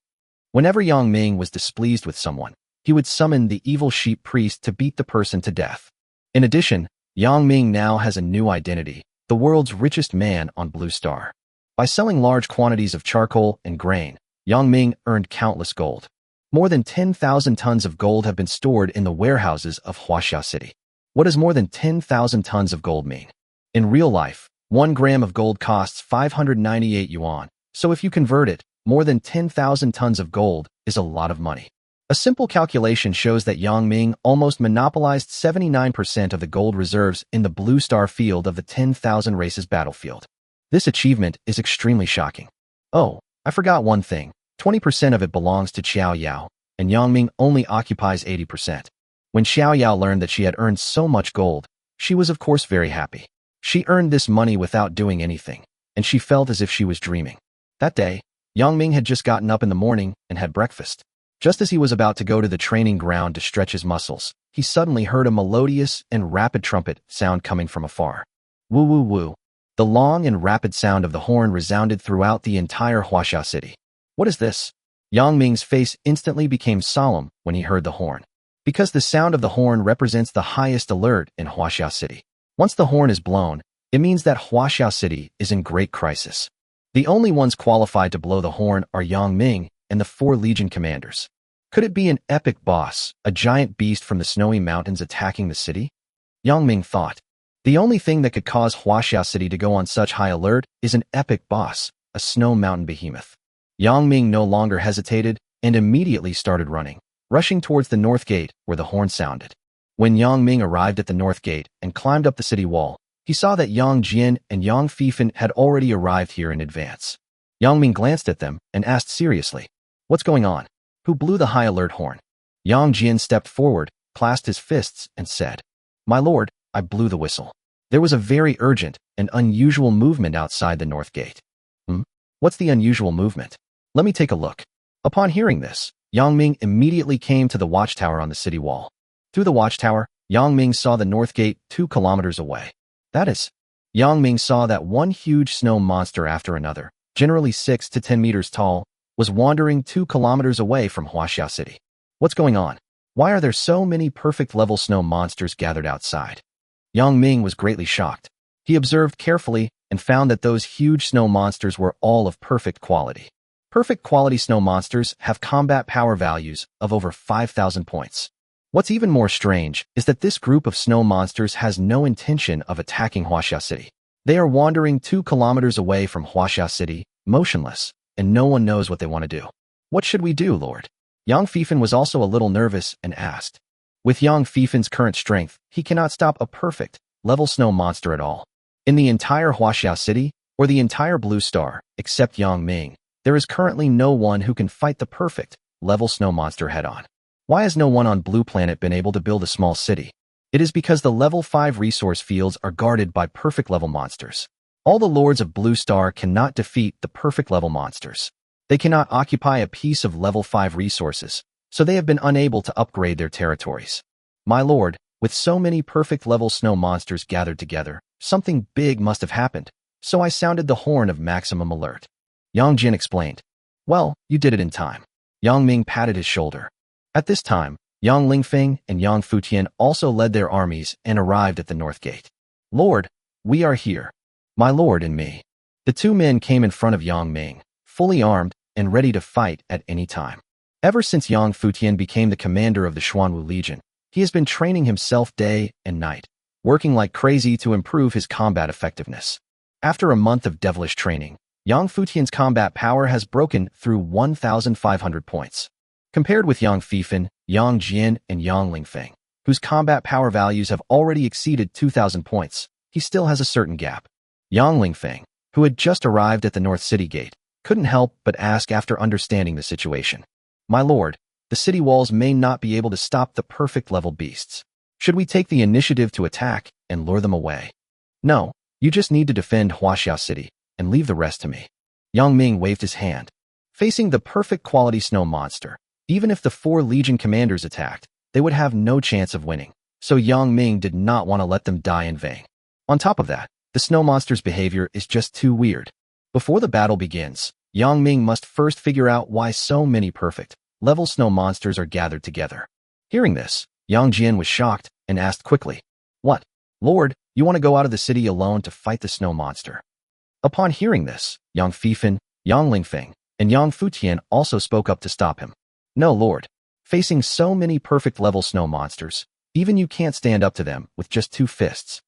Whenever Yang Ming was displeased with someone, he would summon the Evil Sheep Priest to beat the person to death. In addition, Yang Ming now has a new identity, the world's richest man on Blue Star. By selling large quantities of charcoal and grain, Yang Ming earned countless gold. More than 10,000 tons of gold have been stored in the warehouses of Huaxia City. What does more than 10,000 tons of gold mean? In real life, 1 gram of gold costs 598 yuan, so if you convert it, more than 10,000 tons of gold is a lot of money. A simple calculation shows that Yang Ming almost monopolized 79% of the gold reserves in the Blue Star field of the 10,000 races battlefield. This achievement is extremely shocking. Oh, I forgot one thing. 20% of it belongs to Xiao Yao, and Yang Ming only occupies 80%. When Xiao Yao learned that she had earned so much gold, she was of course very happy. She earned this money without doing anything, and she felt as if she was dreaming. That day, Yang Ming had just gotten up in the morning and had breakfast. Just as he was about to go to the training ground to stretch his muscles, he suddenly heard a melodious and rapid trumpet sound coming from afar. Woo woo woo. The long and rapid sound of the horn resounded throughout the entire Huaxia City. What is this? Yang Ming's face instantly became solemn when he heard the horn. Because the sound of the horn represents the highest alert in Huaxia City. Once the horn is blown, it means that Huaxia City is in great crisis. The only ones qualified to blow the horn are Yang Ming and the 4 legion commanders. Could it be an epic boss, a giant beast from the snowy mountains attacking the city? Yang Ming thought. The only thing that could cause Huaxia City to go on such high alert is an epic boss, a snow mountain behemoth. Yang Ming no longer hesitated and immediately started running, rushing towards the north gate where the horn sounded. When Yang Ming arrived at the north gate and climbed up the city wall, he saw that Yang Jian and Yang Fifan had already arrived here in advance. Yang Ming glanced at them and asked seriously, "What's going on? Who blew the high alert horn?" Yang Jian stepped forward, clasped his fists, and said, "My lord, I blew the whistle." There was a very urgent and unusual movement outside the north gate. What's the unusual movement? Let me take a look. Upon hearing this, Yang Ming immediately came to the watchtower on the city wall. Through the watchtower, Yang Ming saw the north gate 2 kilometers away. That is, Yang Ming saw that one huge snow monster after another, generally 6 to 10 meters tall, was wandering 2 kilometers away from Huaxia City. What's going on? Why are there so many perfect level snow monsters gathered outside? Yang Ming was greatly shocked. He observed carefully and found that those huge snow monsters were all of perfect quality. Perfect quality snow monsters have combat power values of over 5,000 points. What's even more strange is that this group of snow monsters has no intention of attacking Huaxia City. They are wandering 2 kilometers away from Huaxia City, motionless, and no one knows what they want to do. What should we do, Lord? Yang Fifan was also a little nervous and asked. With Yang Fifan's current strength, he cannot stop a perfect, level snow monster at all. In the entire Huaxia City, or the entire Blue Star, except Yang Ming, there is currently no one who can fight the perfect, level snow monster head-on. Why has no one on Blue Planet been able to build a small city? It is because the level 5 resource fields are guarded by perfect level monsters. All the lords of Blue Star cannot defeat the perfect level monsters. They cannot occupy a piece of level 5 resources, so they have been unable to upgrade their territories. My lord, with so many perfect level snow monsters gathered together, something big must have happened, so I sounded the horn of maximum alert. Yang Jin explained. Well, you did it in time. Yang Ming patted his shoulder. At this time, Yang Lingfeng and Yang Futian also led their armies and arrived at the North Gate. Lord, we are here. My lord and me. The two men came in front of Yang Ming, fully armed and ready to fight at any time. Ever since Yang Futian became the commander of the Xuanwu Legion, he has been training himself day and night, working like crazy to improve his combat effectiveness. After a month of devilish training, Yang Futian's combat power has broken through 1,500 points. Compared with Yang Fifan, Yang Jian, and Yang Lingfeng, whose combat power values have already exceeded 2,000 points, he still has a certain gap. Yang Lingfeng, who had just arrived at the North City Gate, couldn't help but ask after understanding the situation. My lord, the city walls may not be able to stop the perfect level beasts. Should we take the initiative to attack and lure them away? No, you just need to defend Huaxiao City and leave the rest to me. Yang Ming waved his hand. Facing the perfect quality snow monster, even if the 4 Legion commanders attacked, they would have no chance of winning, so Yang Ming did not want to let them die in vain. On top of that, the snow monster's behavior is just too weird. Before the battle begins, Yang Ming must first figure out why so many perfect level snow monsters are gathered together. Hearing this, Yang Jian was shocked and asked quickly, What? Lord, you want to go out of the city alone to fight the snow monster? Upon hearing this, Yang Fifan, Yang Lingfeng, and Yang Futian also spoke up to stop him. No, Lord. Facing so many perfect level snow monsters, even you can't stand up to them with just 2 fists.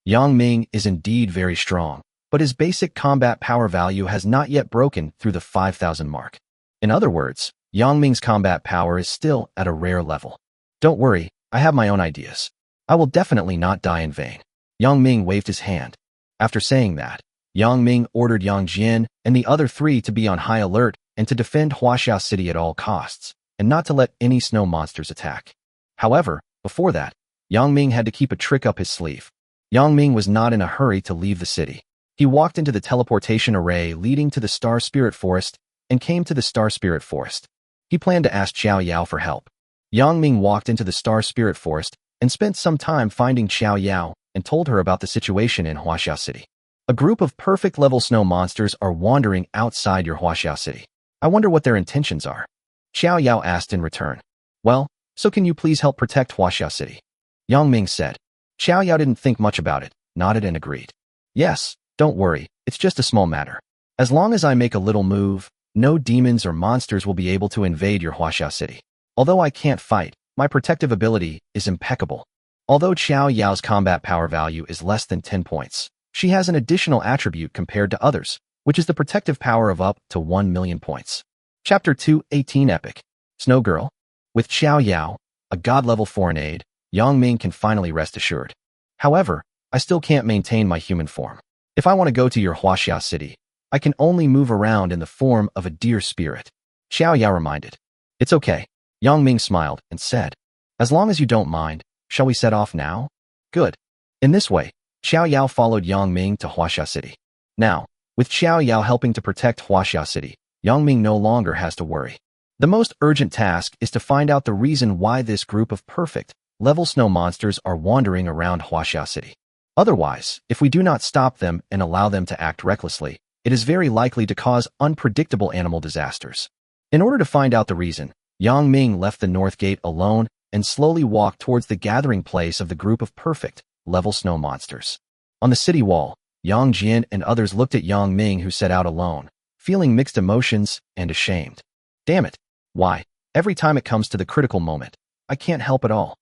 Yang Ming is indeed very strong, but his basic combat power value has not yet broken through the 5,000 mark. In other words, Yang Ming's combat power is still at a rare level. Don't worry, I have my own ideas. I will definitely not die in vain. Yang Ming waved his hand. After saying that, Yang Ming ordered Yang Jian and the other 3 to be on high alert and to defend Huaxiao City at all costs, and not to let any snow monsters attack. However, before that, Yang Ming had to keep a trick up his sleeve. Yang Ming was not in a hurry to leave the city. He walked into the teleportation array leading to the Star Spirit Forest and came to the Star Spirit Forest. He planned to ask Xiao Yao for help. Yang Ming walked into the Star Spirit Forest and spent some time finding Xiao Yao and told her about the situation in Huaxiao City. A group of perfect level snow monsters are wandering outside your Huaxiao City. I wonder what their intentions are. Xiao Yao asked in return. Well, so can you please help protect Huaxiao City? Yang Ming said. Xiao Yao didn't think much about it, nodded and agreed. Yes, don't worry, it's just a small matter. As long as I make a little move, no demons or monsters will be able to invade your Huaxiao City. Although I can't fight, my protective ability is impeccable. Although Xiao Yao's combat power value is less than 10 points, she has an additional attribute compared to others, which is the protective power of up to 1 million points. Chapter 2:18 Epic. Snow Girl. With Xiao Yao, a god-level foreign aid, Yang Ming can finally rest assured. However, I still can't maintain my human form. If I want to go to your Huaxiao City, I can only move around in the form of a deer spirit. Xiao Yao reminded. It's okay. Yang Ming smiled and said, As long as you don't mind, shall we set off now? Good. In this way, Xiao Yao followed Yang Ming to Huaxiao City. Now, with Xiao Yao helping to protect Huaxiao City, Yang Ming no longer has to worry. The most urgent task is to find out the reason why this group of perfect level snow monsters are wandering around Huaxiao City. Otherwise, if we do not stop them and allow them to act recklessly, it is very likely to cause unpredictable animal disasters. In order to find out the reason, Yang Ming left the North Gate alone and slowly walked towards the gathering place of the group of perfect level snow monsters. On the city wall, Yang Jian and others looked at Yang Ming, who set out alone, feeling mixed emotions and ashamed. Damn it. Why, every time it comes to the critical moment, I can't help at all.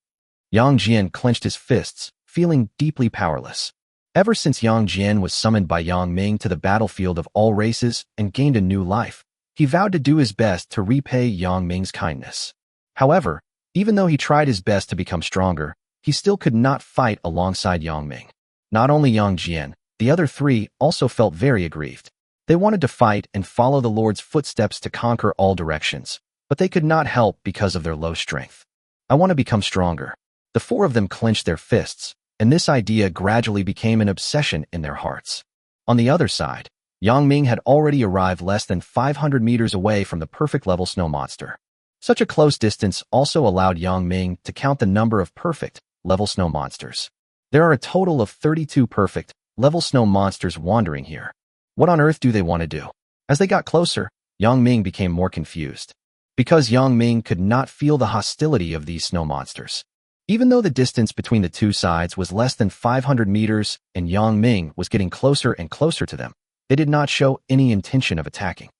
Yang Jian clenched his fists, feeling deeply powerless. Ever since Yang Jian was summoned by Yang Ming to the battlefield of all races and gained a new life, he vowed to do his best to repay Yang Ming's kindness. However, even though he tried his best to become stronger, he still could not fight alongside Yang Ming. Not only Yang Jian, the other 3 also felt very aggrieved. They wanted to fight and follow the Lord's footsteps to conquer all directions, but they could not help because of their low strength. I want to become stronger. The four of them clenched their fists, and this idea gradually became an obsession in their hearts. On the other side, Yang Ming had already arrived less than 500 meters away from the perfect level snow monster. Such a close distance also allowed Yang Ming to count the number of perfect level snow monsters. There are a total of 32 perfect level snow monsters wandering here. What on earth do they want to do? As they got closer, Yang Ming became more confused. Because Yang Ming could not feel the hostility of these snow monsters. Even though the distance between the two sides was less than 500 meters and Yang Ming was getting closer and closer to them, they did not show any intention of attacking.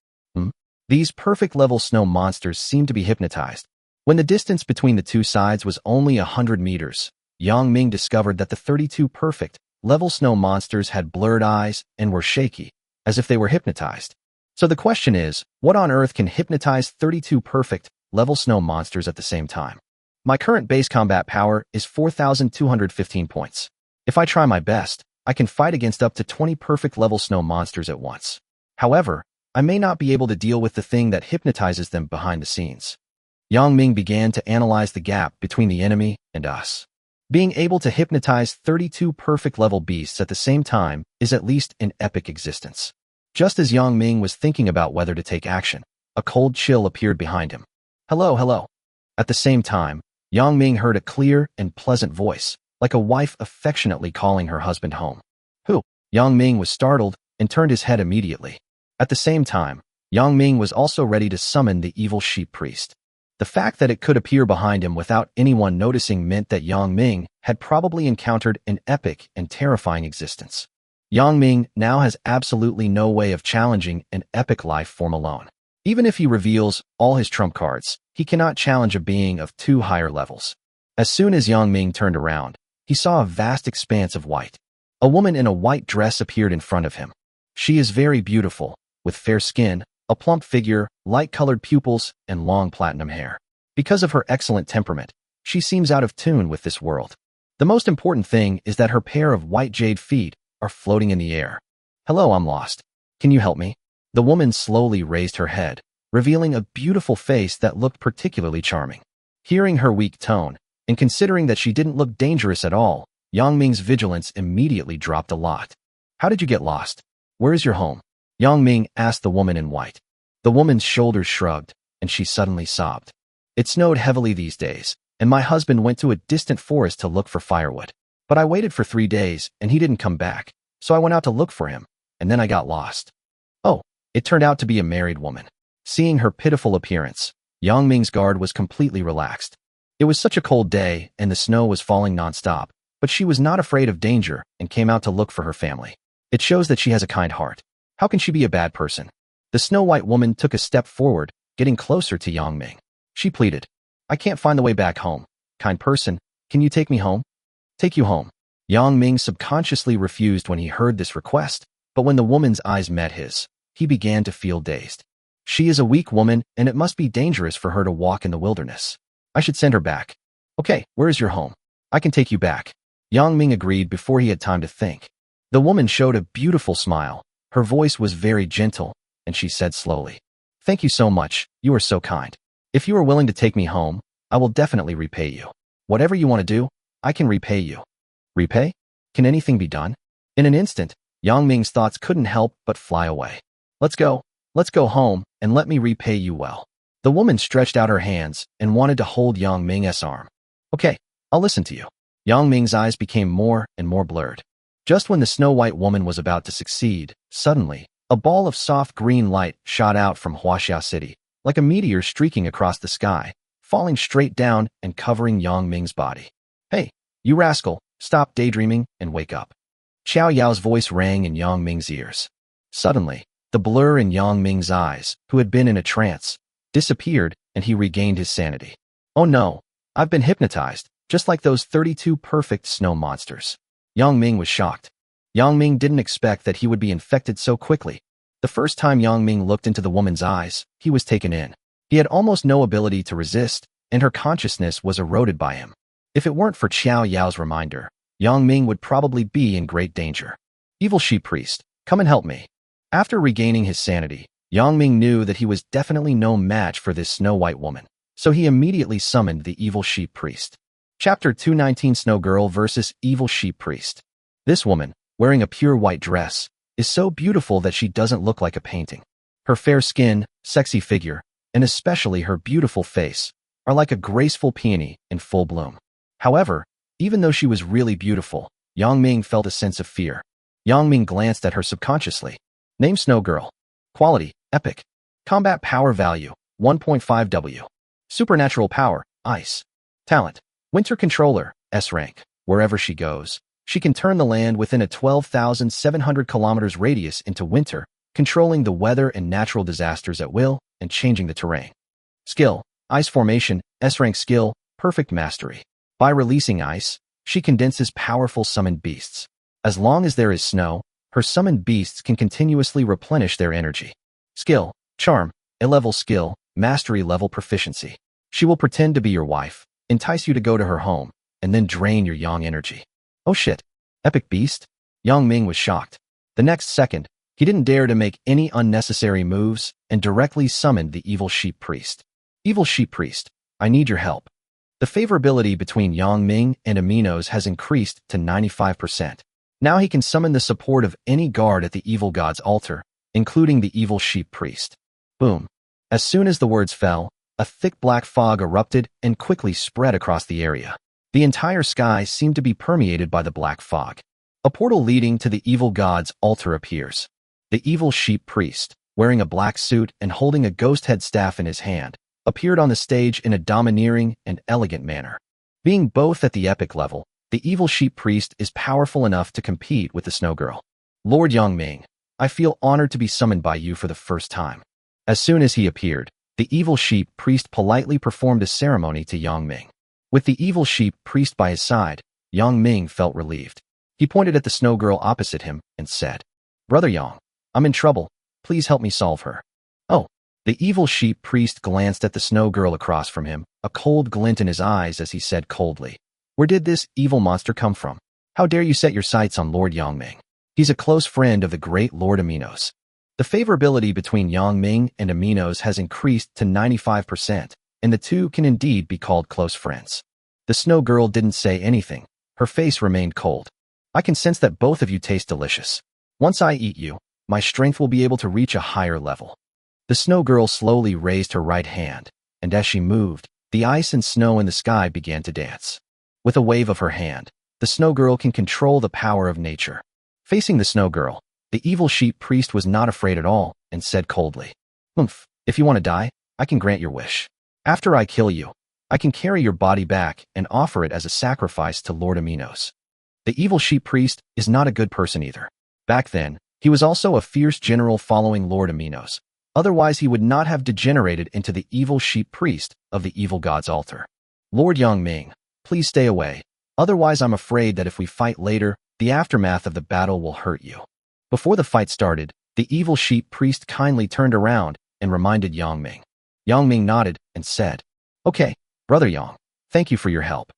These perfect level snow monsters seemed to be hypnotized. When the distance between the two sides was only 100 meters, Yang Ming discovered that the 32 perfect level snow monsters had blurred eyes and were shaky, as if they were hypnotized. So the question is, what on earth can hypnotize 32 perfect level snow monsters at the same time? My current base combat power is 4,215 points. If I try my best, I can fight against up to 20 perfect level snow monsters at once. However, I may not be able to deal with the thing that hypnotizes them behind the scenes. Yang Ming began to analyze the gap between the enemy and us. Being able to hypnotize 32 perfect level beasts at the same time is at least an epic existence. Just as Yang Ming was thinking about whether to take action, a cold chill appeared behind him. Hello, hello. At the same time, Yang Ming heard a clear and pleasant voice, like a wife affectionately calling her husband home. Who? Yang Ming was startled and turned his head immediately. At the same time, Yang Ming was also ready to summon the evil sheep priest. The fact that it could appear behind him without anyone noticing meant that Yang Ming had probably encountered an epic and terrifying existence. Yang Ming now has absolutely no way of challenging an epic life form alone. Even if he reveals all his trump cards, he cannot challenge a being of two higher levels. As soon as Yang Ming turned around, he saw a vast expanse of white. A woman in a white dress appeared in front of him. She is very beautiful, with fair skin, a plump figure, light-colored pupils, and long platinum hair. Because of her excellent temperament, she seems out of tune with this world. The most important thing is that her pair of white jade feet are floating in the air. Hello, I'm lost. Can you help me? The woman slowly raised her head, revealing a beautiful face that looked particularly charming. Hearing her weak tone, and considering that she didn't look dangerous at all, Yang Ming's vigilance immediately dropped a lot. How did you get lost? Where is your home? Yang Ming asked the woman in white. The woman's shoulders shrugged, and she suddenly sobbed. It snowed heavily these days, and my husband went to a distant forest to look for firewood. But I waited for 3 days, and he didn't come back, so I went out to look for him, and then I got lost. Oh, it turned out to be a married woman. Seeing her pitiful appearance, Yang Ming's guard was completely relaxed. It was such a cold day, and the snow was falling nonstop, but she was not afraid of danger and came out to look for her family. It shows that she has a kind heart. How can she be a bad person? The snow-white woman took a step forward, getting closer to Yang Ming. She pleaded, I can't find the way back home. Kind person, can you take me home? Take you home. Yang Ming subconsciously refused when he heard this request, but when the woman's eyes met his, he began to feel dazed. She is a weak woman, and it must be dangerous for her to walk in the wilderness. I should send her back. Okay, where is your home? I can take you back. Yang Ming agreed before he had time to think. The woman showed a beautiful smile. Her voice was very gentle, and she said slowly, Thank you so much, you are so kind. If you are willing to take me home, I will definitely repay you. Whatever you want to do, I can repay you. Repay? Can anything be done? In an instant, Yang Ming's thoughts couldn't help but fly away. Let's go home, and let me repay you well. The woman stretched out her hands and wanted to hold Yang Ming's arm. Okay, I'll listen to you. Yang Ming's eyes became more and more blurred. Just when the snow-white woman was about to succeed, suddenly, a ball of soft green light shot out from Huaxia City, like a meteor streaking across the sky, falling straight down and covering Yang Ming's body. Hey, you rascal, stop daydreaming and wake up. Xiao Yao's voice rang in Yang Ming's ears. Suddenly, the blur in Yang Ming's eyes, who had been in a trance, disappeared and he regained his sanity. Oh no, I've been hypnotized, just like those 32 perfect snow monsters. Yang Ming was shocked. Yang Ming didn't expect that he would be infected so quickly. The first time Yang Ming looked into the woman's eyes, he was taken in. He had almost no ability to resist, and her consciousness was eroded by him. If it weren't for Xiao Yao's reminder, Yang Ming would probably be in great danger. Evil sheep priest, come and help me. After regaining his sanity, Yang Ming knew that he was definitely no match for this Snow White woman, so he immediately summoned the Evil Sheep Priest. Chapter 219 Snow Girl vs. Evil Sheep Priest. This woman, wearing a pure white dress, is so beautiful that she doesn't look like a painting. Her fair skin, sexy figure, and especially her beautiful face, are like a graceful peony in full bloom. However, even though she was really beautiful, Yang Ming felt a sense of fear. Yang Ming glanced at her subconsciously. Name Snow Girl. Quality, Epic. Combat Power Value, 1.5 W. Supernatural Power, Ice. Talent, Winter Controller, S rank. Wherever she goes, she can turn the land within a 12,700 kilometers radius into winter, controlling the weather and natural disasters at will and changing the terrain. Skill, Ice Formation, S rank skill, Perfect Mastery. By releasing ice, she condenses powerful summoned beasts. As long as there is snow, her summoned beasts can continuously replenish their energy. Skill, Charm, A-level skill, Mastery level proficiency. She will pretend to be your wife, entice you to go to her home, and then drain your yang energy. Oh shit, epic beast? Yang Ming was shocked. The next second, he didn't dare to make any unnecessary moves and directly summoned the Evil Sheep Priest. Evil Sheep Priest, I need your help. The favorability between Yang Ming and Aminos has increased to 95%. Now he can summon the support of any guard at the evil god's altar, including the Evil Sheep Priest. Boom. As soon as the words fell, a thick black fog erupted and quickly spread across the area. The entire sky seemed to be permeated by the black fog. A portal leading to the evil god's altar appears. The Evil Sheep Priest, wearing a black suit and holding a ghost head staff in his hand, appeared on the stage in a domineering and elegant manner. Being both at the epic level, the Evil Sheep Priest is powerful enough to compete with the Snow Girl. Lord Yang Ming, I feel honored to be summoned by you for the first time. As soon as he appeared, the Evil Sheep Priest politely performed a ceremony to Yang Ming. With the Evil Sheep Priest by his side, Yang Ming felt relieved. He pointed at the Snow Girl opposite him and said, Brother Yang, I'm in trouble. Please help me solve her. Oh. The Evil Sheep Priest glanced at the Snow Girl across from him, a cold glint in his eyes as he said coldly, Where did this evil monster come from? How dare you set your sights on Lord Yang Ming? He's a close friend of the great Lord Aminos. The favorability between Yang Ming and Aminos has increased to 95%, and the two can indeed be called close friends. The Snow Girl didn't say anything. Her face remained cold. I can sense that both of you taste delicious. Once I eat you, my strength will be able to reach a higher level. The Snow Girl slowly raised her right hand, and as she moved, the ice and snow in the sky began to dance. With a wave of her hand, the Snow Girl can control the power of nature. Facing the Snow Girl, the Evil Sheep Priest was not afraid at all and said coldly, If you want to die, I can grant your wish. After I kill you, I can carry your body back and offer it as a sacrifice to Lord Aminos. The Evil Sheep Priest is not a good person either. Back then, he was also a fierce general following Lord Aminos. Otherwise, he would not have degenerated into the Evil Sheep Priest of the evil god's altar. Lord Yang Ming, please stay away. Otherwise, I'm afraid that if we fight later, the aftermath of the battle will hurt you. Before the fight started, the Evil Sheep Priest kindly turned around and reminded Yang Ming. Yang Ming nodded and said, Okay, Brother Yang, thank you for your help.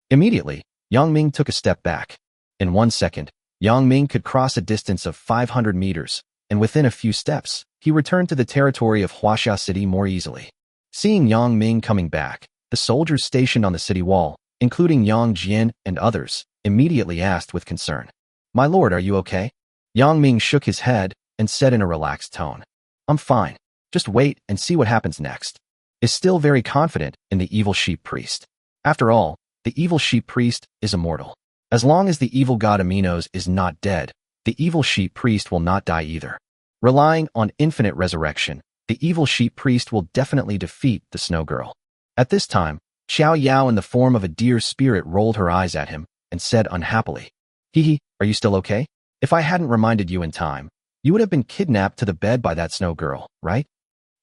Immediately, Yang Ming took a step back. In 1 second, Yang Ming could cross a distance of 500 meters, and within a few steps, he returned to the territory of Huaxia City more easily. Seeing Yang Ming coming back, the soldiers stationed on the city wall, including Yang Jian and others, immediately asked with concern, My lord, are you okay? Yang Ming shook his head and said in a relaxed tone, I'm fine. Just wait and see what happens next. Is still very confident in the Evil Sheep Priest. After all, the Evil Sheep Priest is immortal. As long as the evil god Aminos is not dead, the Evil Sheep Priest will not die either. Relying on infinite resurrection, the Evil Sheep Priest will definitely defeat the Snow Girl. At this time, Xiao Yao in the form of a deer spirit rolled her eyes at him and said unhappily, Hee, are you still okay? If I hadn't reminded you in time, you would have been kidnapped to the bed by that Snow Girl, right?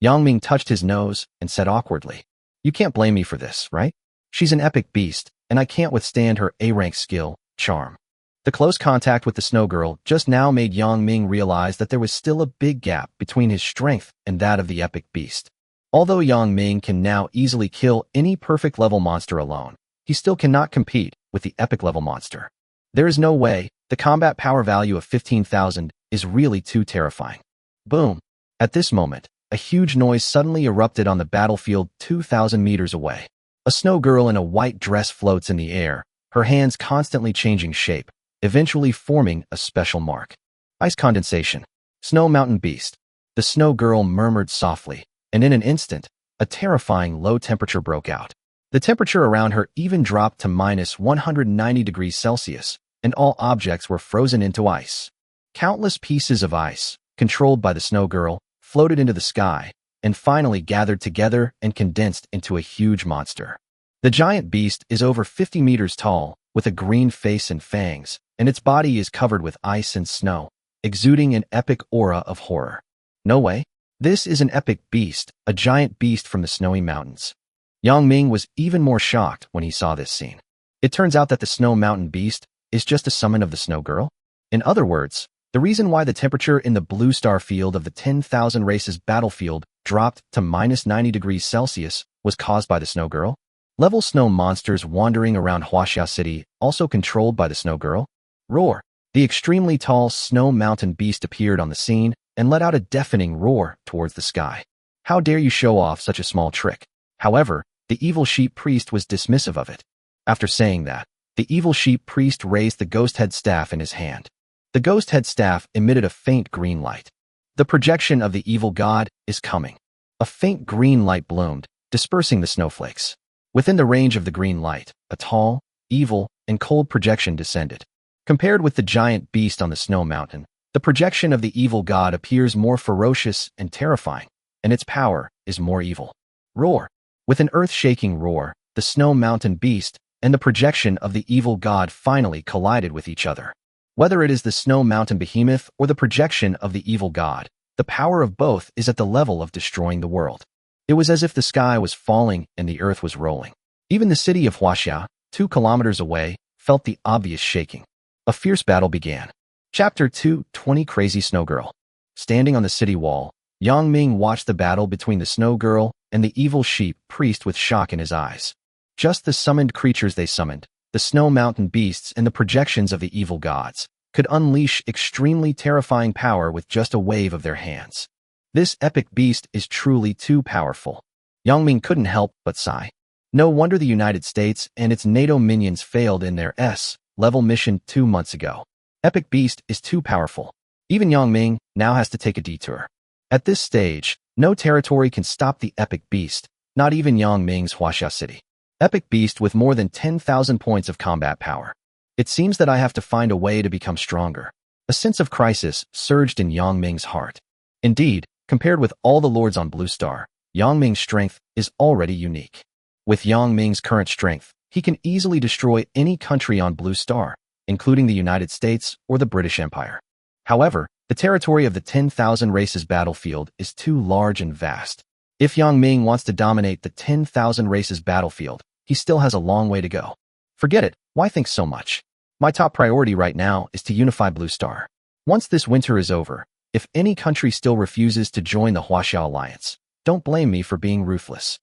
Yang Ming touched his nose and said awkwardly, You can't blame me for this, right? She's an epic beast, and I can't withstand her A-rank skill, charm. The close contact with the Snow Girl just now made Yang Ming realize that there was still a big gap between his strength and that of the epic beast. Although Yang Ming can now easily kill any perfect level monster alone, he still cannot compete with the epic level monster. There is no way. The combat power value of 15,000 is really too terrifying. Boom. At this moment, a huge noise suddenly erupted on the battlefield 2,000 meters away. A snow girl in a white dress floats in the air, her hands constantly changing shape, eventually forming a special mark. Ice condensation. Snow mountain beast. The snow girl murmured softly, and in an instant, a terrifying low temperature broke out. The temperature around her even dropped to minus 190 degrees Celsius, and all objects were frozen into ice. Countless pieces of ice, controlled by the snow girl, floated into the sky, and finally gathered together and condensed into a huge monster. The giant beast is over 50 meters tall, with a green face and fangs, and its body is covered with ice and snow, exuding an epic aura of horror. No way. This is an epic beast, a giant beast from the snowy mountains. Yang Ming was even more shocked when he saw this scene. It turns out that the snow mountain beast is just a summon of the snow girl. In other words, the reason why the temperature in the blue star field of the 10,000 races battlefield dropped to minus 90 degrees Celsius was caused by the snow girl. Level snow monsters wandering around Huaxia City, also controlled by the snow girl. Roar. The extremely tall snow mountain beast appeared on the scene and let out a deafening roar towards the sky. How dare you show off such a small trick? However, the evil sheep priest was dismissive of it. After saying that, the evil sheep priest raised the ghost head staff in his hand. The ghost head staff emitted a faint green light. The projection of the evil god is coming. A faint green light bloomed, dispersing the snowflakes. Within the range of the green light, a tall, evil, and cold projection descended. Compared with the giant beast on the snow mountain, the projection of the evil god appears more ferocious and terrifying, and its power is more evil. Roar. With an earth-shaking roar, the snow mountain beast and the projection of the evil god finally collided with each other. Whether it is the snow mountain behemoth or the projection of the evil god, the power of both is at the level of destroying the world. It was as if the sky was falling and the earth was rolling. Even the city of Huaxia, 2 kilometers away, felt the obvious shaking. A fierce battle began. Chapter 2, 20 Crazy Snow Girl. Standing on the city wall, Yang Ming watched the battle between the snow girl and the evil sheep priest with shock in his eyes. Just the summoned creatures they summoned, the snow mountain beasts and the projections of the evil gods, could unleash extremely terrifying power with just a wave of their hands. This epic beast is truly too powerful. Yang Ming couldn't help but sigh. No wonder the United States and its NATO minions failed in their S-level mission 2 months ago. Epic beast is too powerful. Even Yang Ming now has to take a detour. At this stage, no territory can stop the epic beast, not even Yang Ming's Huaxia City. Epic beast with more than 10,000 points of combat power. It seems that I have to find a way to become stronger. A sense of crisis surged in Yang Ming's heart. Indeed, compared with all the lords on Blue Star, Yang Ming's strength is already unique. With Yang Ming's current strength, he can easily destroy any country on Blue Star, including the United States or the British Empire. However, the territory of the 10,000 races battlefield is too large and vast. If Yang Ming wants to dominate the 10,000 races battlefield, he still has a long way to go. Forget it, why think so much? My top priority right now is to unify Blue Star. Once this winter is over, if any country still refuses to join the Huaxia Alliance, don't blame me for being ruthless.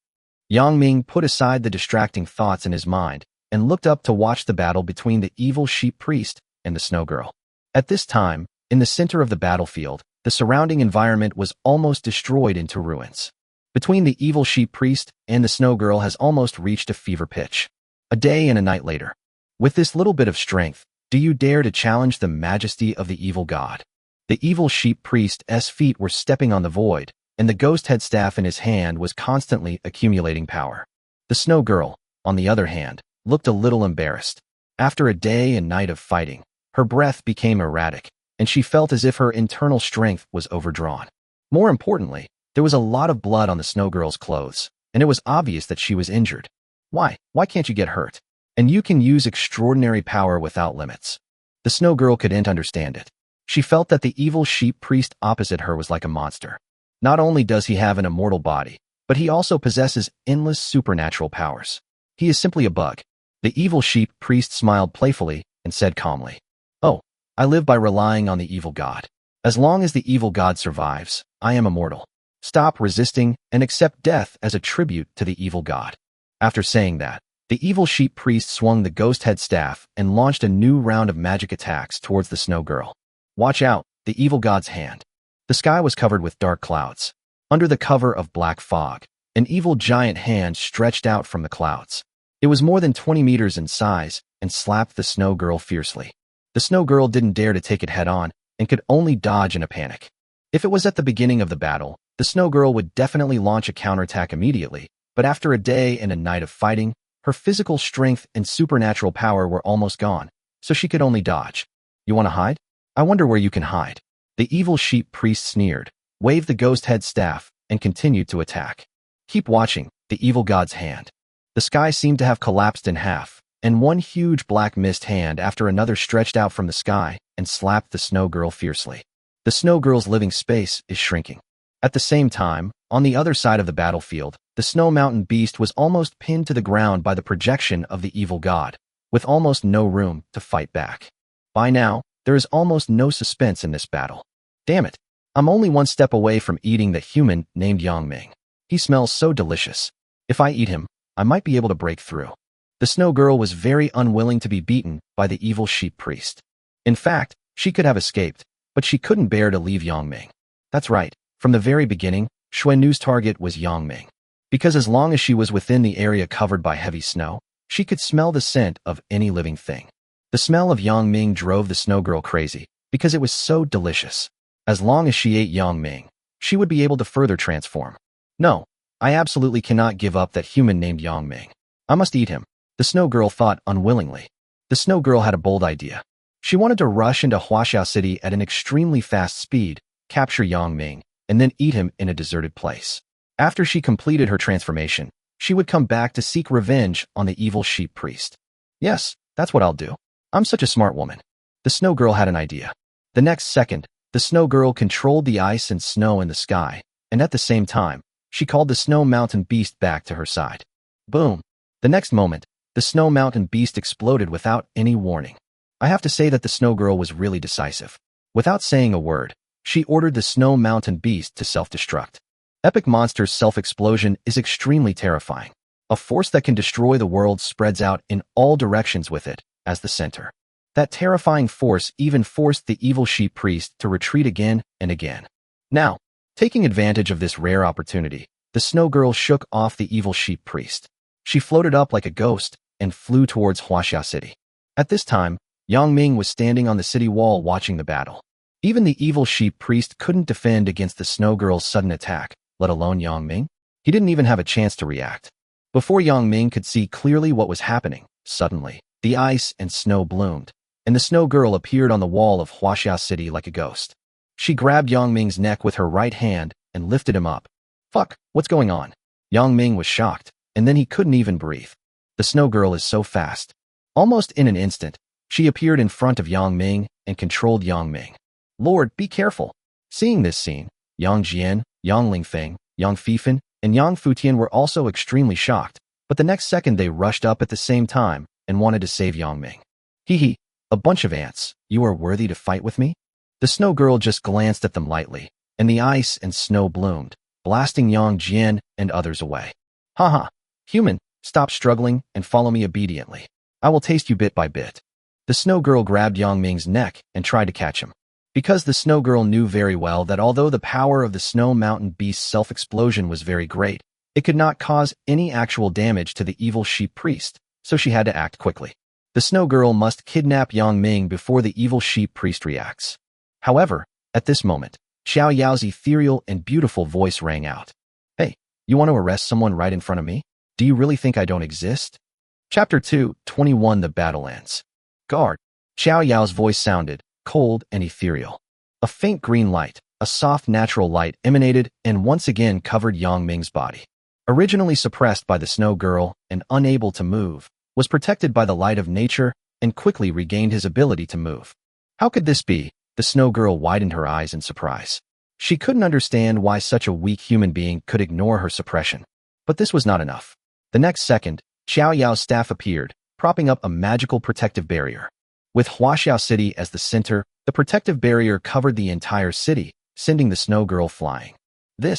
Yang Ming put aside the distracting thoughts in his mind and looked up to watch the battle between the evil sheep priest and the snow girl. At this time, in the center of the battlefield, the surrounding environment was almost destroyed into ruins. Between the evil sheep priest and the snow girl has almost reached a fever pitch. A day and a night later. With this little bit of strength, do you dare to challenge the majesty of the evil god? The evil sheep priest's feet were stepping on the void, and the ghost head staff in his hand was constantly accumulating power. The snow girl, on the other hand, looked a little embarrassed. After a day and night of fighting, her breath became erratic, and she felt as if her internal strength was overdrawn. More importantly, there was a lot of blood on the snow girl's clothes, and it was obvious that she was injured. Why can't you get hurt? And you can use extraordinary power without limits. The snow girl couldn't understand it. She felt that the evil sheep priest opposite her was like a monster. Not only does he have an immortal body, but he also possesses endless supernatural powers. He is simply a bug. The evil sheep priest smiled playfully and said calmly, "Oh, I live by relying on the evil god. As long as the evil god survives, I am immortal. Stop resisting and accept death as a tribute to the evil god." After saying that, the evil sheep priest swung the ghost head staff and launched a new round of magic attacks towards the snow girl. Watch out, the evil god's hand. The The sky was covered with dark clouds. Under the cover of black fog, an evil giant hand stretched out from the clouds. It was more than 20 meters in size and slapped the snow girl fiercely. The snow girl didn't dare to take it head on and could only dodge in a panic. If it was at the beginning of the battle, the snow girl would definitely launch a counterattack immediately, but after a day and a night of fighting, her physical strength and supernatural power were almost gone, so she could only dodge. You want to hide? I wonder where you can hide. The evil sheep priest sneered, waved the ghost head staff, and continued to attack. Keep watching, the evil god's hand. The sky seemed to have collapsed in half, and one huge black mist hand after another stretched out from the sky and slapped the snow girl fiercely. The snow girl's living space is shrinking. At the same time, on the other side of the battlefield, the snow mountain beast was almost pinned to the ground by the projection of the evil god, with almost no room to fight back. By now, there is almost no suspense in this battle. Damn it, I'm only one step away from eating the human named Yangming. He smells so delicious. If I eat him, I might be able to break through. The snow girl was very unwilling to be beaten by the evil sheep priest. In fact, she could have escaped, but she couldn't bear to leave Yangming. That's right, from the very beginning, Xuenu's target was Yangming. Because as long as she was within the area covered by heavy snow, she could smell the scent of any living thing. The smell of Yangming drove the snow girl crazy, because it was so delicious. As long as she ate Yangming, she would be able to further transform. No, I absolutely cannot give up that human named Yangming. I must eat him, the snow girl thought unwillingly. The snow girl had a bold idea. She wanted to rush into Huaxiao City at an extremely fast speed, capture Yangming, and then eat him in a deserted place. After she completed her transformation, she would come back to seek revenge on the evil sheep priest. Yes, that's what I'll do. I'm such a smart woman. The snow girl had an idea. The next second, the snow girl controlled the ice and snow in the sky, and at the same time, she called the snow mountain beast back to her side. Boom! The next moment, the snow mountain beast exploded without any warning. I have to say that the snow girl was really decisive. Without saying a word, she ordered the snow mountain beast to self-destruct. Epic Monster's self-explosion is extremely terrifying. A force that can destroy the world spreads out in all directions with it as the center. That terrifying force even forced the evil sheep priest to retreat again and again. Now, taking advantage of this rare opportunity, the snow girl shook off the evil sheep priest. She floated up like a ghost and flew towards Huaxiao City. At this time, Yangming was standing on the city wall watching the battle. Even the evil sheep priest couldn't defend against the snow girl's sudden attack, let alone Yangming. He didn't even have a chance to react. Before Yangming could see clearly what was happening, suddenly, the ice and snow bloomed, and the snow girl appeared on the wall of Huaxiao City like a ghost. She grabbed Yangming's neck with her right hand and lifted him up. Fuck, what's going on? Yangming was shocked, and then he couldn't even breathe. The snow girl is so fast. Almost in an instant, she appeared in front of Yangming and controlled Yangming. Lord, be careful. Seeing this scene, Yang Jian, Yang Lingfeng, Yang Fifan, and Yang Futian were also extremely shocked, but the next second they rushed up at the same time and wanted to save Yangming. Hee, a bunch of ants, you are worthy to fight with me? The snow girl just glanced at them lightly, and the ice and snow bloomed, blasting Yang Jian and others away. Haha, human, stop struggling and follow me obediently. I will taste you bit by bit. The snow girl grabbed Yangming's neck and tried to catch him. Because the snow girl knew very well that although the power of the snow mountain beast's self-explosion was very great, it could not cause any actual damage to the evil sheep priest, so she had to act quickly. The snow girl must kidnap Yangming before the evil sheep priest reacts. However, at this moment, Xiao Yao's ethereal and beautiful voice rang out. Hey, you want to arrest someone right in front of me? Do you really think I don't exist? Chapter 2:21 The Battle Ends. Guard. Xiao Yao's voice sounded cold and ethereal. A faint green light, a soft natural light emanated and once again covered Yangming's body. Originally suppressed by the snow girl and unable to move, was protected by the light of nature and quickly regained his ability to move. How could this be? The snow girl widened her eyes in surprise. She couldn't understand why such a weak human being could ignore her suppression. But this was not enough. The next second, Xiao Yao's staff appeared, propping up a magical protective barrier. With Huaxiao City as the center, the protective barrier covered the entire city, sending the snow girl flying. The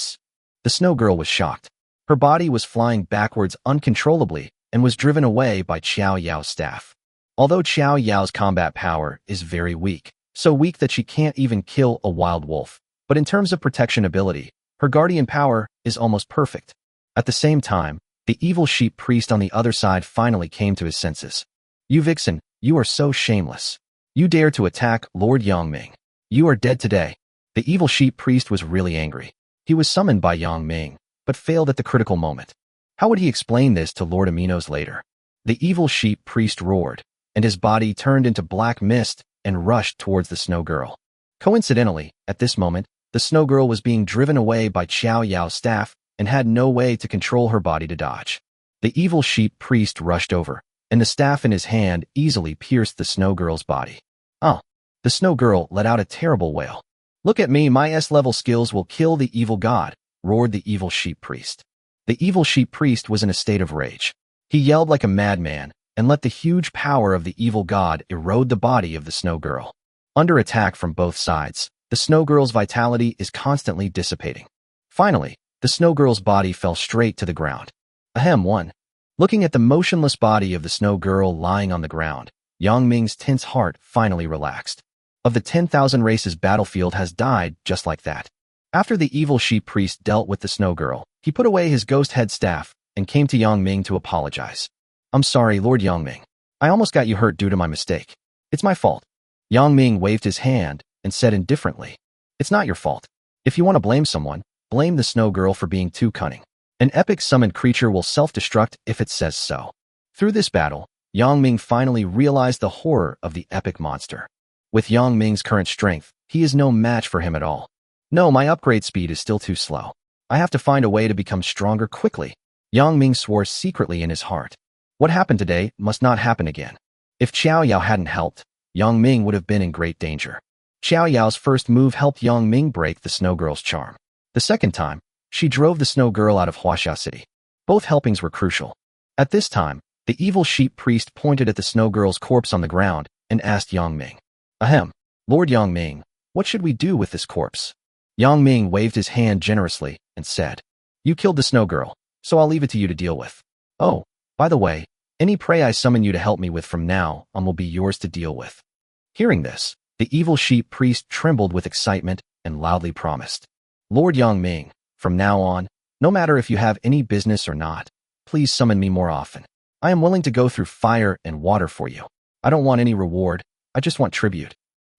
snow girl was shocked. Her body was flying backwards uncontrollably and was driven away by Xiao Yao's staff. Although Xiao Yao's combat power is very weak, so weak that she can't even kill a wild wolf, But in terms of protection ability, her guardian power is almost perfect. At the same time, the evil sheep priest on the other side finally came to his senses. You vixen, you are so shameless. You dare to attack Lord Yangming. You are dead today. The evil sheep priest was really angry. He was summoned by Yangming, but failed at the critical moment. How would he explain this to Lord Aminos later? The evil sheep priest roared, and his body turned into black mist and rushed towards the snow girl. Coincidentally, at this moment, the snow girl was being driven away by Qiao Yao's staff and had no way to control her body to dodge. The evil sheep priest rushed over, and the staff in his hand easily pierced the snow girl's body. Oh! The snow girl let out a terrible wail. Look at me, my S-level skills will kill the evil god, roared the evil sheep priest. The evil sheep priest was in a state of rage. He yelled like a madman and let the huge power of the evil god erode the body of the snow girl. Under attack from both sides, the snow girl's vitality is constantly dissipating. Finally, the snow girl's body fell straight to the ground. Ahem, 1. Looking at the motionless body of the snow girl lying on the ground, Yangming's tense heart finally relaxed. Of the 10,000 races battlefield has died just like that. After the evil sheep priest dealt with the snow girl, he put away his ghost head staff and came to Yangming to apologize. I'm sorry, Lord Yangming. I almost got you hurt due to my mistake. It's my fault. Yangming waved his hand and said indifferently, it's not your fault. If you want to blame someone, blame the snow girl for being too cunning. An epic summoned creature will self-destruct if it says so. Through this battle, Yangming finally realized the horror of the epic monster. With Yangming's current strength, he is no match for him at all. No, my upgrade speed is still too slow. I have to find a way to become stronger quickly. Yangming swore secretly in his heart. What happened today must not happen again. If Qiao Yao hadn't helped, Yangming would have been in great danger. Qiao Yao's first move helped Yangming break the snow girl's charm. The second time, she drove the snow girl out of Huaxia City. Both helpings were crucial. At this time, the evil sheep priest pointed at the snow girl's corpse on the ground and asked Yangming, Ahem, Lord Yangming, what should we do with this corpse? Yangming waved his hand generously and said, you killed the snow girl, so I'll leave it to you to deal with. Oh, by the way, any prey I summon you to help me with from now on will be yours to deal with. Hearing this, the evil sheep priest trembled with excitement and loudly promised, Lord Yangming, from now on, no matter if you have any business or not, please summon me more often. I am willing to go through fire and water for you. I don't want any reward, I just want tribute.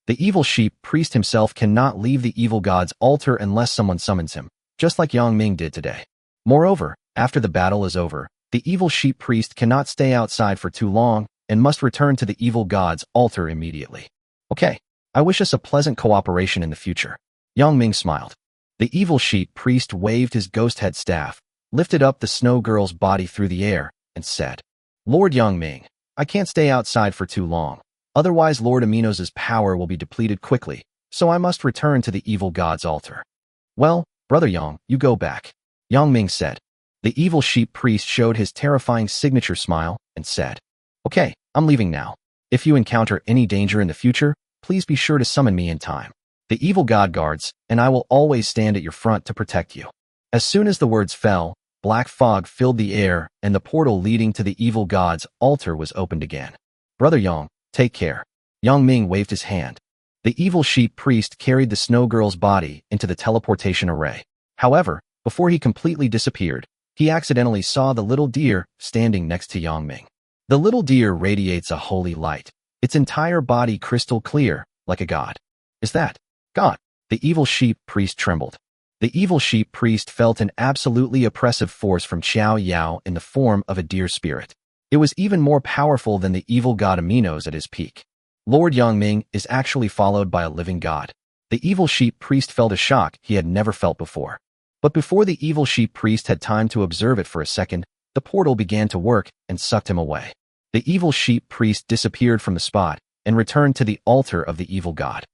The evil sheep priest himself cannot leave the evil god's altar unless someone summons him, just like Yangming did today. Moreover, after the battle is over, the evil sheep priest cannot stay outside for too long and must return to the evil god's altar immediately. Okay, I wish us a pleasant cooperation in the future. Yangming smiled. The evil sheep priest waved his ghost head staff, lifted up the snow girl's body through the air, and said, Lord Yangming, I can't stay outside for too long. Otherwise Lord Aminos' power will be depleted quickly, so I must return to the evil god's altar. Well, Brother Yang, you go back. Yangming said. The evil sheep priest showed his terrifying signature smile and said, Okay, I'm leaving now. If you encounter any danger in the future, please be sure to summon me in time. The evil god guards, and I will always stand at your front to protect you. As soon as the words fell, black fog filled the air and the portal leading to the evil god's altar was opened again. Brother Yang, take care. Yangming waved his hand. The evil sheep priest carried the snow girl's body into the teleportation array. However, before he completely disappeared, he accidentally saw the little deer standing next to Yangming. The little deer radiates a holy light, its entire body crystal clear, like a god. Is that God? The evil sheep priest trembled. The evil sheep priest felt an absolutely oppressive force from Qiao Yao in the form of a deer spirit. It was even more powerful than the evil god Aminos at his peak. Lord Yangming is actually followed by a living god. The evil sheep priest felt a shock he had never felt before. But before the evil sheep priest had time to observe it for a second, the portal began to work and sucked him away. The evil sheep priest disappeared from the spot and returned to the altar of the evil god.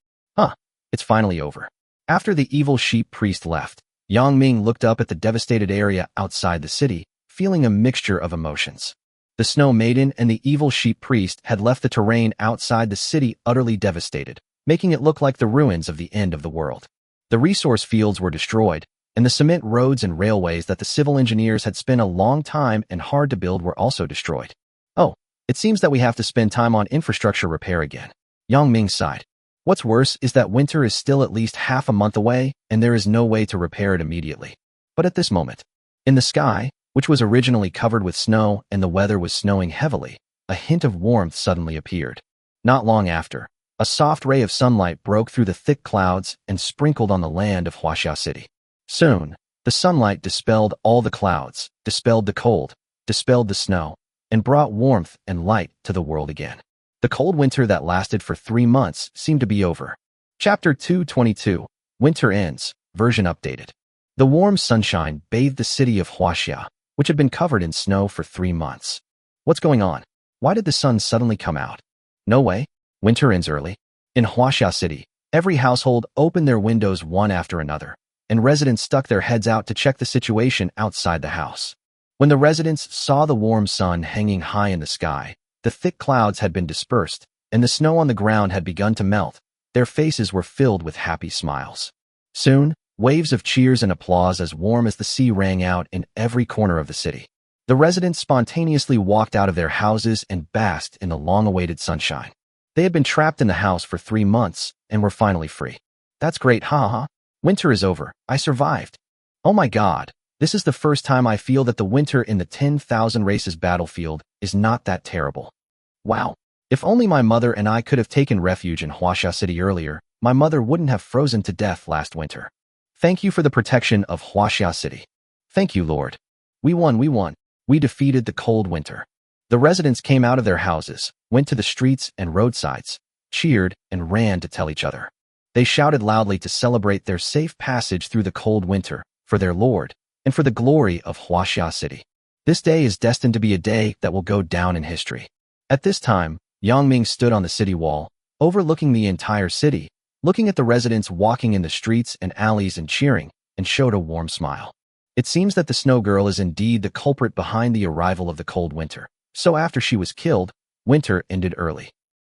It's finally over. After the evil sheep priest left, Yangming looked up at the devastated area outside the city, feeling a mixture of emotions. The Snow Maiden and the evil sheep priest had left the terrain outside the city utterly devastated, making it look like the ruins of the end of the world. The resource fields were destroyed, and the cement roads and railways that the civil engineers had spent a long time and hard to build were also destroyed. Oh, it seems that we have to spend time on infrastructure repair again. Yangming sighed. What's worse is that winter is still at least half a month away, and there is no way to repair it immediately. But at this moment, in the sky, which was originally covered with snow and the weather was snowing heavily, a hint of warmth suddenly appeared. Not long after, a soft ray of sunlight broke through the thick clouds and sprinkled on the land of Huaxia City. Soon, the sunlight dispelled all the clouds, dispelled the cold, dispelled the snow, and brought warmth and light to the world again. The cold winter that lasted for 3 months seemed to be over. Chapter 222, Winter Ends, version updated. The warm sunshine bathed the city of Huaxia, which had been covered in snow for 3 months. What's going on? Why did the sun suddenly come out? No way. Winter ends early. In Huaxia City, every household opened their windows one after another, and residents stuck their heads out to check the situation outside the house. When the residents saw the warm sun hanging high in the sky, the thick clouds had been dispersed, and the snow on the ground had begun to melt. Their faces were filled with happy smiles. Soon, waves of cheers and applause as warm as the sea rang out in every corner of the city. The residents spontaneously walked out of their houses and basked in the long-awaited sunshine. They had been trapped in the house for 3 months and were finally free. That's great, ha. Winter is over. I survived. Oh my God, this is the first time I feel that the winter in the 10,000 races battlefield is not that terrible. Wow. If only my mother and I could have taken refuge in Huaxia City earlier, my mother wouldn't have frozen to death last winter. Thank you for the protection of Huaxia City. Thank you, Lord. We won. We defeated the cold winter. The residents came out of their houses, went to the streets and roadsides, cheered, and ran to tell each other. They shouted loudly to celebrate their safe passage through the cold winter, for their Lord, and for the glory of Huaxia City. This day is destined to be a day that will go down in history. At this time, Yang Ming stood on the city wall, overlooking the entire city, looking at the residents walking in the streets and alleys and cheering, and showed a warm smile. It seems that the Snow Girl is indeed the culprit behind the arrival of the cold winter. So after she was killed, winter ended early.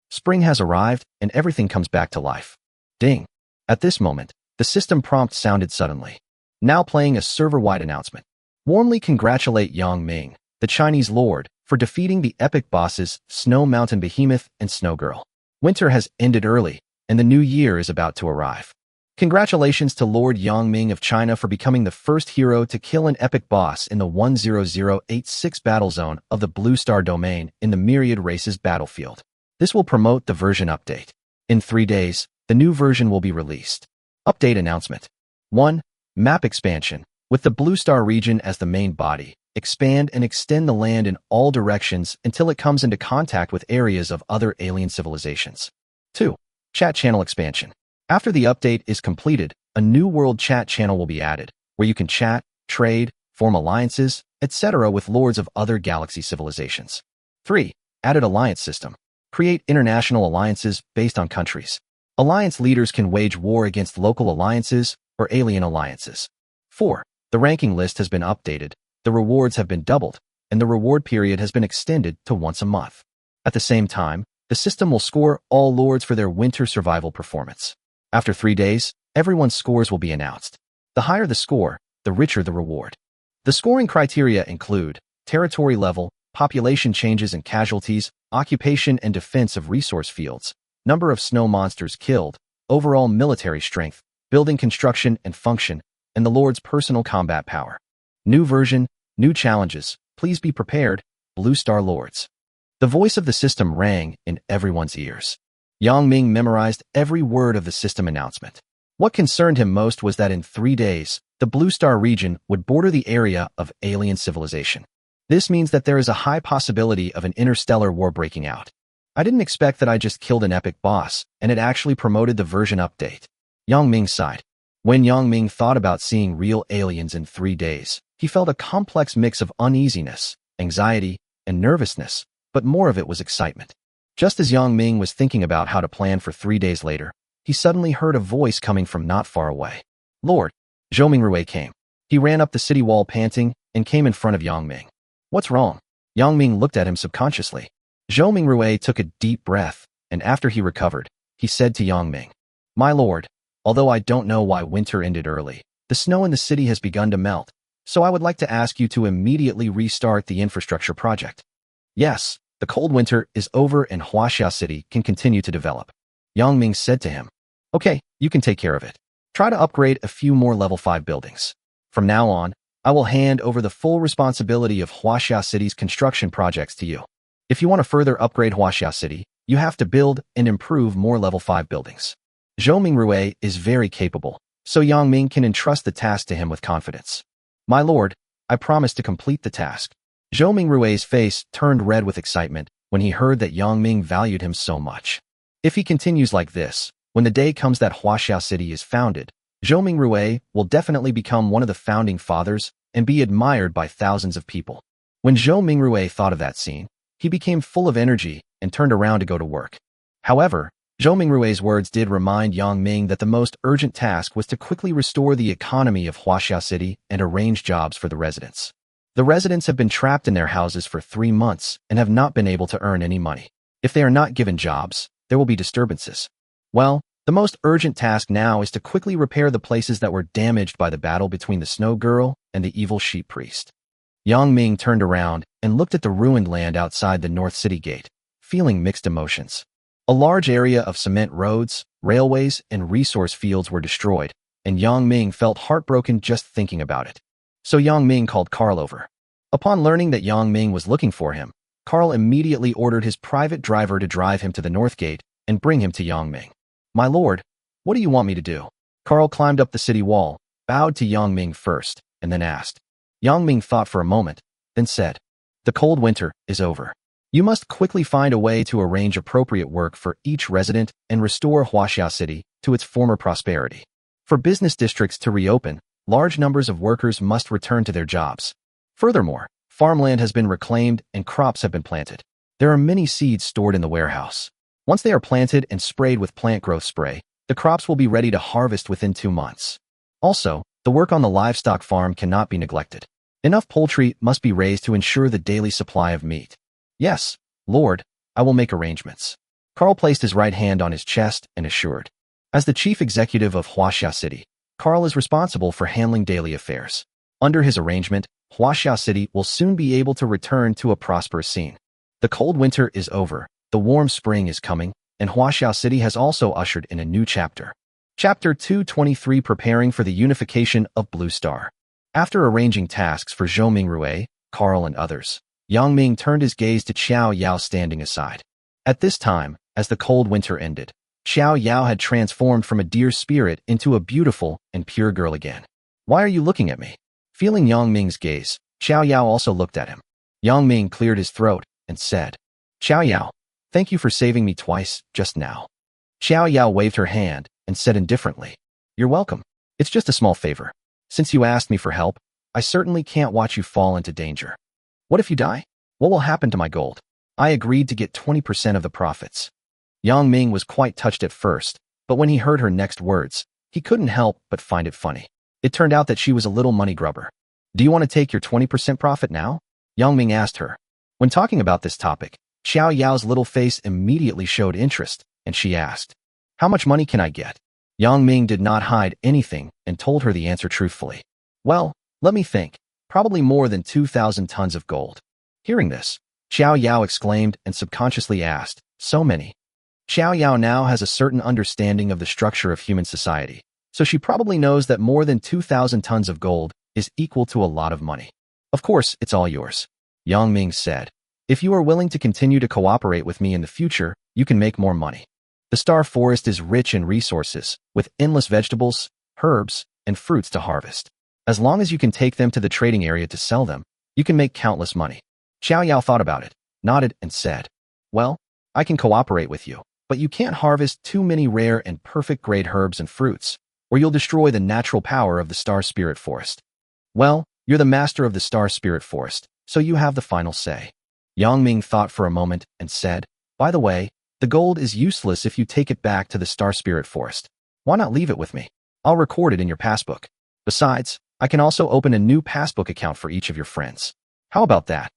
Spring has arrived, and everything comes back to life. Ding. At this moment, the system prompt sounded suddenly. Now playing a server-wide announcement. Warmly congratulate Yang Ming, the Chinese lord, for defeating the epic bosses Snow Mountain Behemoth and Snow Girl. Winter has ended early, and the new year is about to arrive. Congratulations to Lord Yang Ming of China for becoming the first hero to kill an epic boss in the 10086 battle zone of the Blue Star domain in the Myriad Races battlefield. This will promote the version update. In 3 days, the new version will be released. Update announcement. 1. Map expansion. With the Blue Star region as the main body, expand and extend the land in all directions until it comes into contact with areas of other alien civilizations. 2. Chat channel expansion. After the update is completed, a new world chat channel will be added, where you can chat, trade, form alliances, etc. with lords of other galaxy civilizations. 3. Added alliance system. Create international alliances based on countries. Alliance leaders can wage war against local alliances or alien alliances. 4. The ranking list has been updated, the rewards have been doubled, and the reward period has been extended to once a month. At the same time, the system will score all lords for their winter survival performance. After 3 days, everyone's scores will be announced. The higher the score, the richer the reward. The scoring criteria include territory level, population changes and casualties, occupation and defense of resource fields, number of snow monsters killed, overall military strength, building construction and function, and the Lord's personal combat power. New version, new challenges. Please be prepared, Blue Star Lords. The voice of the system rang in everyone's ears. Yang Ming memorized every word of the system announcement. What concerned him most was that in 3 days, the Blue Star region would border the area of alien civilization. This means that there is a high possibility of an interstellar war breaking out. I didn't expect that I just killed an epic boss, and it actually promoted the version update. Yang Ming sighed. When Yang Ming thought about seeing real aliens in 3 days, he felt a complex mix of uneasiness, anxiety, and nervousness, but more of it was excitement. Just as Yang Ming was thinking about how to plan for 3 days later, he suddenly heard a voice coming from not far away. Lord, Zhou Mingrui came. He ran up the city wall panting and came in front of Yang Ming. What's wrong? Yang Ming looked at him subconsciously. Zhou Mingrui took a deep breath, and after he recovered, he said to Yang Ming, My lord, although I don't know why winter ended early, the snow in the city has begun to melt, so I would like to ask you to immediately restart the infrastructure project. Yes, the cold winter is over and Huaxia City can continue to develop. Yang Ming said to him. Okay, you can take care of it. Try to upgrade a few more level 5 buildings. From now on, I will hand over the full responsibility of Huaxia City's construction projects to you. If you want to further upgrade Huaxia City, you have to build and improve more level 5 buildings. Zhou Mingrui is very capable, so Yang Ming can entrust the task to him with confidence. My lord, I promise to complete the task. Zhou Mingrui's face turned red with excitement when he heard that Yang Ming valued him so much. If he continues like this, when the day comes that Huaxia City is founded, Zhou Mingrui will definitely become one of the founding fathers and be admired by thousands of people. When Zhou Mingrui thought of that scene, he became full of energy and turned around to go to work. However, Zhou Mingrui's words did remind Yang Ming that the most urgent task was to quickly restore the economy of Huaxia City and arrange jobs for the residents. The residents have been trapped in their houses for 3 months and have not been able to earn any money. If they are not given jobs, there will be disturbances. Well, the most urgent task now is to quickly repair the places that were damaged by the battle between the Snow Girl and the evil sheep priest. Yang Ming turned around and looked at the ruined land outside the North City Gate, feeling mixed emotions. A large area of cement roads, railways, and resource fields were destroyed, and Yang Ming felt heartbroken just thinking about it. So Yang Ming called Carl over. Upon learning that Yang Ming was looking for him, Carl immediately ordered his private driver to drive him to the North Gate and bring him to Yang Ming. My lord, what do you want me to do? Carl climbed up the city wall, bowed to Yang Ming first, and then asked. Yang Ming thought for a moment, then said, The cold winter is over. You must quickly find a way to arrange appropriate work for each resident and restore Huaxia City to its former prosperity. For business districts to reopen, large numbers of workers must return to their jobs. Furthermore, farmland has been reclaimed and crops have been planted. There are many seeds stored in the warehouse. Once they are planted and sprayed with plant growth spray, the crops will be ready to harvest within 2 months. Also, the work on the livestock farm cannot be neglected. Enough poultry must be raised to ensure the daily supply of meat. Yes, Lord, I will make arrangements. Carl placed his right hand on his chest and assured. As the chief executive of Huaxia City, Carl is responsible for handling daily affairs. Under his arrangement, Huaxia City will soon be able to return to a prosperous scene. The cold winter is over, the warm spring is coming, and Huaxia City has also ushered in a new chapter. Chapter 223 Preparing for the Unification of Blue Star. After arranging tasks for Zhou Mingrui, Carl and others, Yang Ming turned his gaze to Xiao Yao standing aside. At this time, as the cold winter ended, Xiao Yao had transformed from a deer spirit into a beautiful and pure girl again. Why are you looking at me? Feeling Yang Ming's gaze, Xiao Yao also looked at him. Yang Ming cleared his throat and said, Xiao Yao, thank you for saving me twice just now. Xiao Yao waved her hand and said indifferently, You're welcome. It's just a small favor. Since you asked me for help, I certainly can't watch you fall into danger. What if you die? What will happen to my gold? I agreed to get 20% of the profits. Yang Ming was quite touched at first, but when he heard her next words, he couldn't help but find it funny. It turned out that she was a little money grubber. Do you want to take your 20% profit now? Yang Ming asked her. When talking about this topic, Xiao Yao's little face immediately showed interest, and she asked, How much money can I get? Yang Ming did not hide anything and told her the answer truthfully. Well, let me think. Probably more than 2,000 tons of gold. Hearing this, Xiao Yao exclaimed and subconsciously asked, So many. Xiao Yao now has a certain understanding of the structure of human society, so she probably knows that more than 2,000 tons of gold is equal to a lot of money. Of course, it's all yours. Yang Ming said, If you are willing to continue to cooperate with me in the future, you can make more money. The Star Forest is rich in resources, with endless vegetables, herbs, and fruits to harvest. As long as you can take them to the trading area to sell them, you can make countless money. Xiao Yao thought about it, nodded, and said, Well, I can cooperate with you, but you can't harvest too many rare and perfect-grade herbs and fruits, or you'll destroy the natural power of the Star Spirit Forest. Well, you're the master of the Star Spirit Forest, so you have the final say. Yang Ming thought for a moment and said, By the way, the gold is useless if you take it back to the Star Spirit Forest. Why not leave it with me? I'll record it in your passbook. Besides, I can also open a new passbook account for each of your friends. How about that?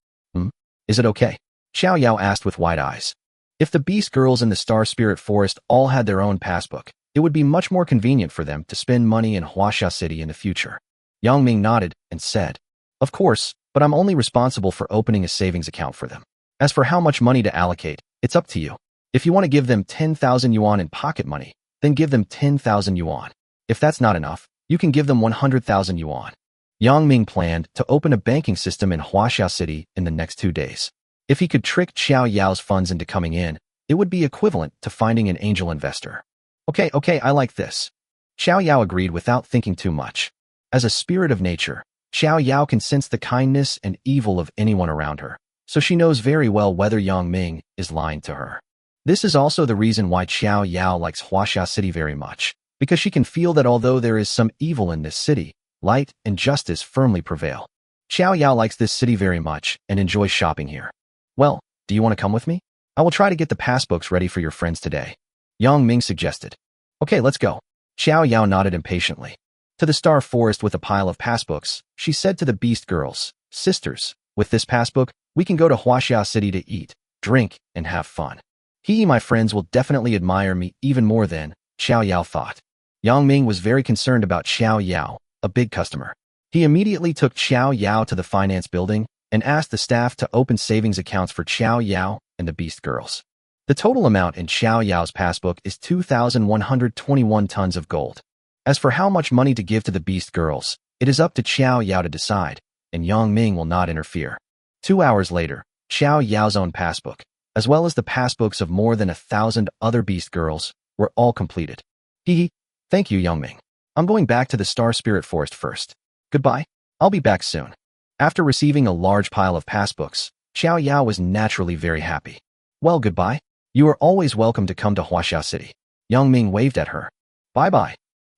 Is it okay? Xiao Yao asked with wide eyes. If the Beast Girls in the Star Spirit Forest all had their own passbook, it would be much more convenient for them to spend money in Huaxia City in the future. Yang Ming nodded and said, Of course, but I'm only responsible for opening a savings account for them. As for how much money to allocate, it's up to you. If you want to give them 10,000 yuan in pocket money, then give them 10,000 yuan. If that's not enough, you can give them 100,000 yuan. Yang Ming planned to open a banking system in Huaxia City in the next 2 days. If he could trick Xiao Yao's funds into coming in, it would be equivalent to finding an angel investor. Okay, I like this. Xiao Yao agreed without thinking too much. As a spirit of nature, Xiao Yao can sense the kindness and evil of anyone around her, so she knows very well whether Yang Ming is lying to her. This is also the reason why Xiao Yao likes Huaxia City very much, because she can feel that although there is some evil in this city, light and justice firmly prevail. Xiao Yao likes this city very much and enjoys shopping here. Well, do you want to come with me? I will try to get the passbooks ready for your friends today. Yang Ming suggested. Okay, let's go. Xiao Yao nodded impatiently. To the Star Forest with a pile of passbooks, she said to the Beast Girls, Sisters, with this passbook, we can go to Huaxia City to eat, drink, and have fun. My friends will definitely admire me even more than, Xiao Yao thought. Yang Ming was very concerned about Xiao Yao, a big customer. He immediately took Xiao Yao to the finance building and asked the staff to open savings accounts for Xiao Yao and the Beast Girls. The total amount in Xiao Yao's passbook is 2,121 tons of gold. As for how much money to give to the Beast Girls, it is up to Xiao Yao to decide, and Yang Ming will not interfere. 2 hours later, Xiao Yao's own passbook, as well as the passbooks of more than 1,000 other Beast Girls, were all completed. Thank you, Yang Ming. I'm going back to the Star Spirit Forest first. Goodbye. I'll be back soon. After receiving a large pile of passbooks, Xiao Yao was naturally very happy. Well, goodbye. You are always welcome to come to Huaxia City. Yang Ming waved at her. Bye-bye.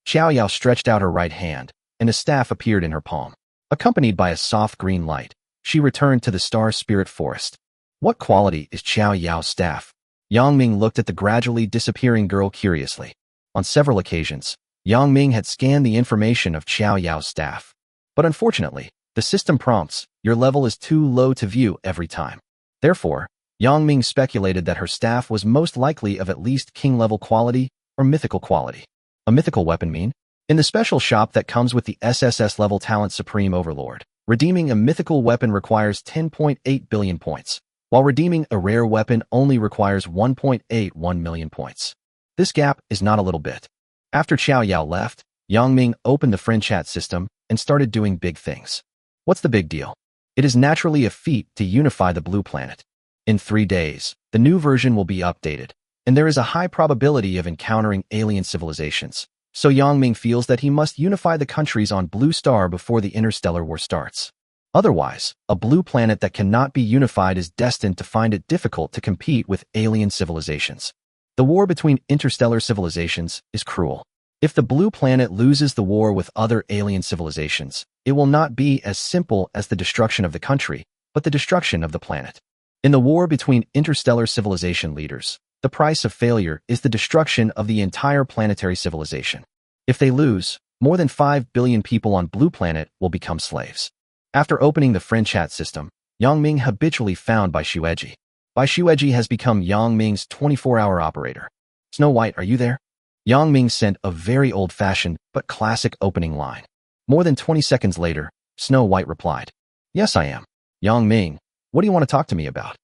Xiao Yao stretched out her right hand, and a staff appeared in her palm. Accompanied by a soft green light, she returned to the Star Spirit Forest. What quality is Xiao Yao's staff? Yang Ming looked at the gradually disappearing girl curiously. On several occasions, Yang Ming had scanned the information of Xiao Yao's staff. But unfortunately, the system prompts, your level is too low to view every time. Therefore, Yang Ming speculated that her staff was most likely of at least king-level quality or mythical quality. A mythical weapon mean? In the special shop that comes with the SSS level talent Supreme Overlord, redeeming a mythical weapon requires 10.8 billion points, while redeeming a rare weapon only requires 1.81 million points. This gap is not a little bit. After Xiao Yao left, Yang Ming opened the friend chat system and started doing big things. What's the big deal? It is naturally a feat to unify the blue planet. In 3 days, the new version will be updated, and there is a high probability of encountering alien civilizations, so Yang Ming feels that he must unify the countries on Blue Star before the interstellar war starts. Otherwise, a blue planet that cannot be unified is destined to find it difficult to compete with alien civilizations. The war between interstellar civilizations is cruel. If the blue planet loses the war with other alien civilizations, it will not be as simple as the destruction of the country, but the destruction of the planet. In the war between interstellar civilization leaders, the price of failure is the destruction of the entire planetary civilization. If they lose, more than 5 billion people on Blue Planet will become slaves. After opening the friend chat system, Yang Ming habitually found Bai Shueji. Bai Shueji has become Yang Ming's 24-hour operator. Snow White, are you there? Yang Ming sent a very old-fashioned but classic opening line. More than 20 seconds later, Snow White replied, Yes, I am. Yang Ming, what do you want to talk to me about?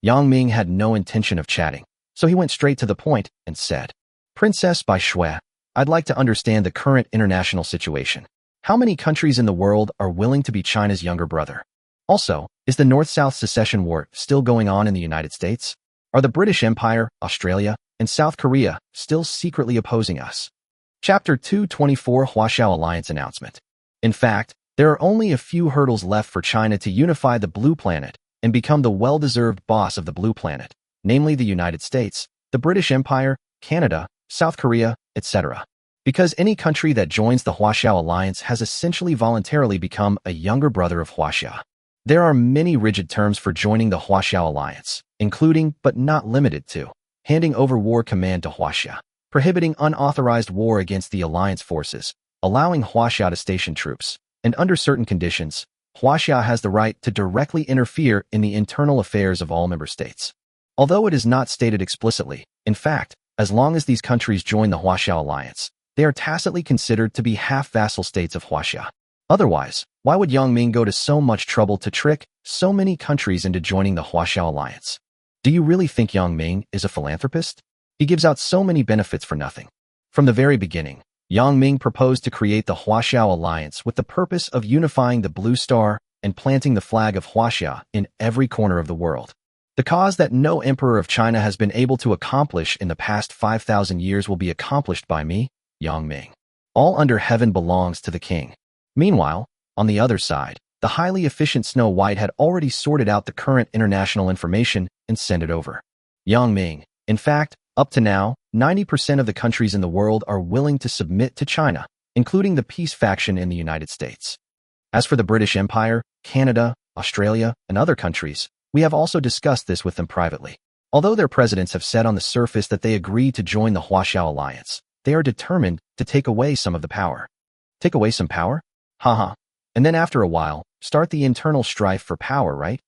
Yang Ming had no intention of chatting, so he went straight to the point and said, Princess Bai Shui, I'd like to understand the current international situation. How many countries in the world are willing to be China's younger brother? Also, is the North-South secession war still going on in the United States? Are the British Empire, Australia, and South Korea still secretly opposing us? Chapter 224 Huaxiao Alliance Announcement. In fact, there are only a few hurdles left for China to unify the Blue Planet and become the well-deserved boss of the Blue Planet, namely the United States, the British Empire, Canada, South Korea, etc. Because any country that joins the Huaxiao Alliance has essentially voluntarily become a younger brother of Huaxia. There are many rigid terms for joining the Huaxiao Alliance, including, but not limited to, handing over war command to Huaxia, prohibiting unauthorized war against the Alliance forces, allowing Huaxia to station troops, and under certain conditions, Huaxia has the right to directly interfere in the internal affairs of all member states. Although it is not stated explicitly, in fact, as long as these countries join the Huaxiao Alliance, they are tacitly considered to be half-vassal states of Huaxia. Otherwise, why would Yang Ming go to so much trouble to trick so many countries into joining the Huaxiao Alliance? Do you really think Yang Ming is a philanthropist? He gives out so many benefits for nothing. From the very beginning, Yang Ming proposed to create the Huaxiao Alliance with the purpose of unifying the Blue Star and planting the flag of Huaxia in every corner of the world. The cause that no emperor of China has been able to accomplish in the past 5,000 years will be accomplished by me, Yang Ming. All under heaven belongs to the king. Meanwhile, on the other side, the highly efficient Snow White had already sorted out the current international information and sent it over. Yang Ming, in fact, up to now, 90% of the countries in the world are willing to submit to China, including the peace faction in the United States. As for the British Empire, Canada, Australia, and other countries, we have also discussed this with them privately. Although their presidents have said on the surface that they agree to join the Huaxiao Alliance, they are determined to take away some of the power. Take away some power? Haha. And then after a while, start the internal strife for power, right?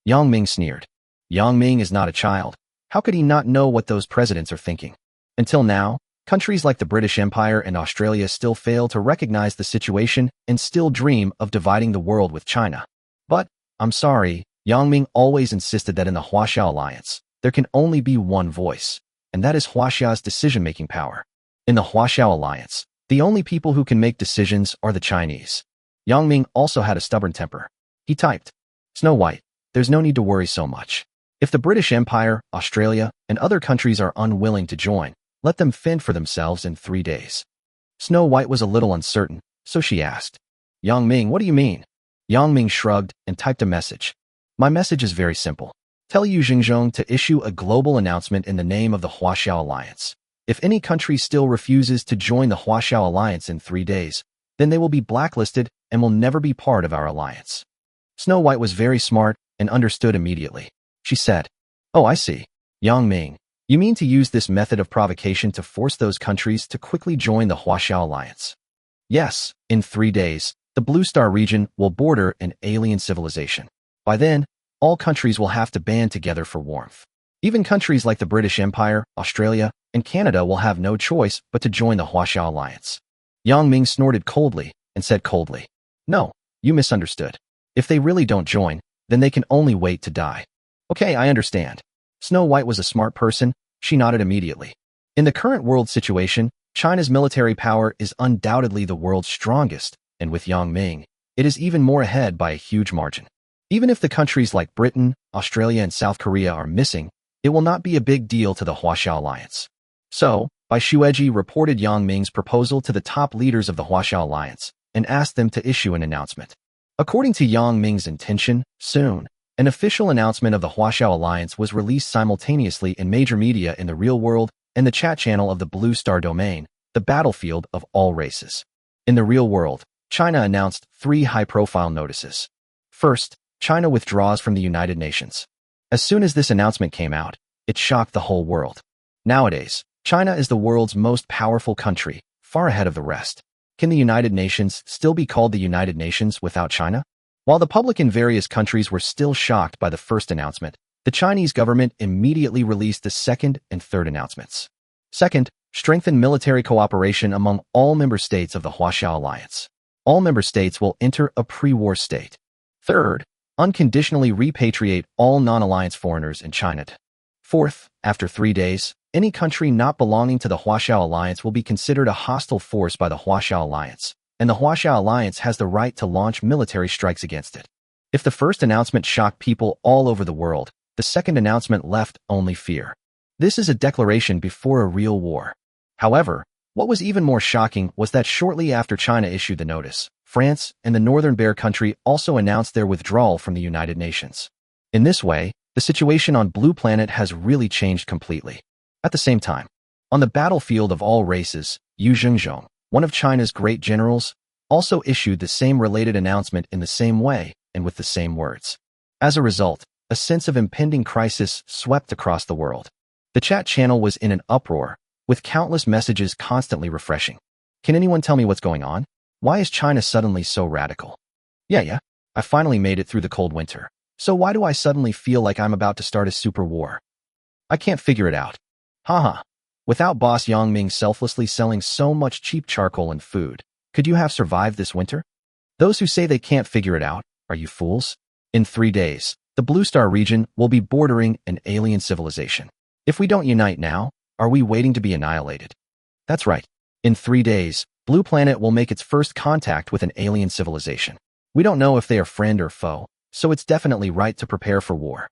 Yang Ming sneered. Yang Ming is not a child. How could he not know what those presidents are thinking? Until now, countries like the British Empire and Australia still fail to recognize the situation and still dream of dividing the world with China. But, I'm sorry, Yang Ming always insisted that in the Huaxiao Alliance, there can only be one voice, and that is Huaxia's decision-making power. In the Huaxiao Alliance, the only people who can make decisions are the Chinese. Yang Ming also had a stubborn temper. He typed, Snow White, there's no need to worry so much. If the British Empire, Australia, and other countries are unwilling to join, let them fend for themselves in 3 days. Snow White was a little uncertain, so she asked, Yang Ming, what do you mean? Yang Ming shrugged and typed a message. My message is very simple. Tell Yu Xingzhong to issue a global announcement in the name of the Huaxiao Alliance. If any country still refuses to join the Huaxiao Alliance in 3 days, then they will be blacklisted and will never be part of our alliance. Snow White was very smart and understood immediately. She said, Oh, I see. Yang Ming, you mean to use this method of provocation to force those countries to quickly join the Huaxiao Alliance? Yes, in 3 days, the Blue Star region will border an alien civilization. By then, all countries will have to band together for warmth. Even countries like the British Empire, Australia, and Canada will have no choice but to join the Huaxiao Alliance. Yang Ming snorted coldly and said coldly, No, you misunderstood. If they really don't join, then they can only wait to die. Okay, I understand. Snow White was a smart person. She nodded immediately. In the current world situation, China's military power is undoubtedly the world's strongest, and with Yang Ming, it is even more ahead by a huge margin. Even if the countries like Britain, Australia, and South Korea are missing, it will not be a big deal to the Huaxiao Alliance. So, Bai Shueji reported Yang Ming's proposal to the top leaders of the Huaxiao Alliance and asked them to issue an announcement. According to Yang Ming's intention, soon, an official announcement of the Huaxiao Alliance was released simultaneously in major media in the real world and the chat channel of the Blue Star domain, the battlefield of all races. In the real world, China announced 3 high-profile notices. First, China withdraws from the United Nations. As soon as this announcement came out, it shocked the whole world. Nowadays, China is the world's most powerful country, far ahead of the rest. Can the United Nations still be called the United Nations without China? While the public in various countries were still shocked by the first announcement, the Chinese government immediately released the second and third announcements. Second, strengthen military cooperation among all member states of the Huaxiao Alliance. All member states will enter a pre-war state. Third, unconditionally repatriate all non-alliance foreigners in China. Fourth, after 3 days, any country not belonging to the Huaxiao Alliance will be considered a hostile force by the Huaxiao Alliance, and the Huaxiao Alliance has the right to launch military strikes against it. If the first announcement shocked people all over the world, the second announcement left only fear. This is a declaration before a real war. However, what was even more shocking was that shortly after China issued the notice, France and the Northern Bear country also announced their withdrawal from the United Nations. In this way, the situation on Blue Planet has really changed completely. At the same time, on the battlefield of all races, Yu Xingzhong, one of China's great generals, also issued the same related announcement in the same way and with the same words. As a result, a sense of impending crisis swept across the world. The chat channel was in an uproar, with countless messages constantly refreshing. Can anyone tell me what's going on? Why is China suddenly so radical? Yeah, I finally made it through the cold winter. So why do I suddenly feel like I'm about to start a super war? I can't figure it out. Haha. Without Boss Yang Ming selflessly selling so much cheap charcoal and food, could you have survived this winter? Those who say they can't figure it out, are you fools? In 3 days, The Blue Star region will be bordering an alien civilization. If we don't unite now, are we waiting to be annihilated? That's right. In 3 days, Blue Planet will make its first contact with an alien civilization. We don't know if they are friend or foe, so it's definitely right to prepare for war.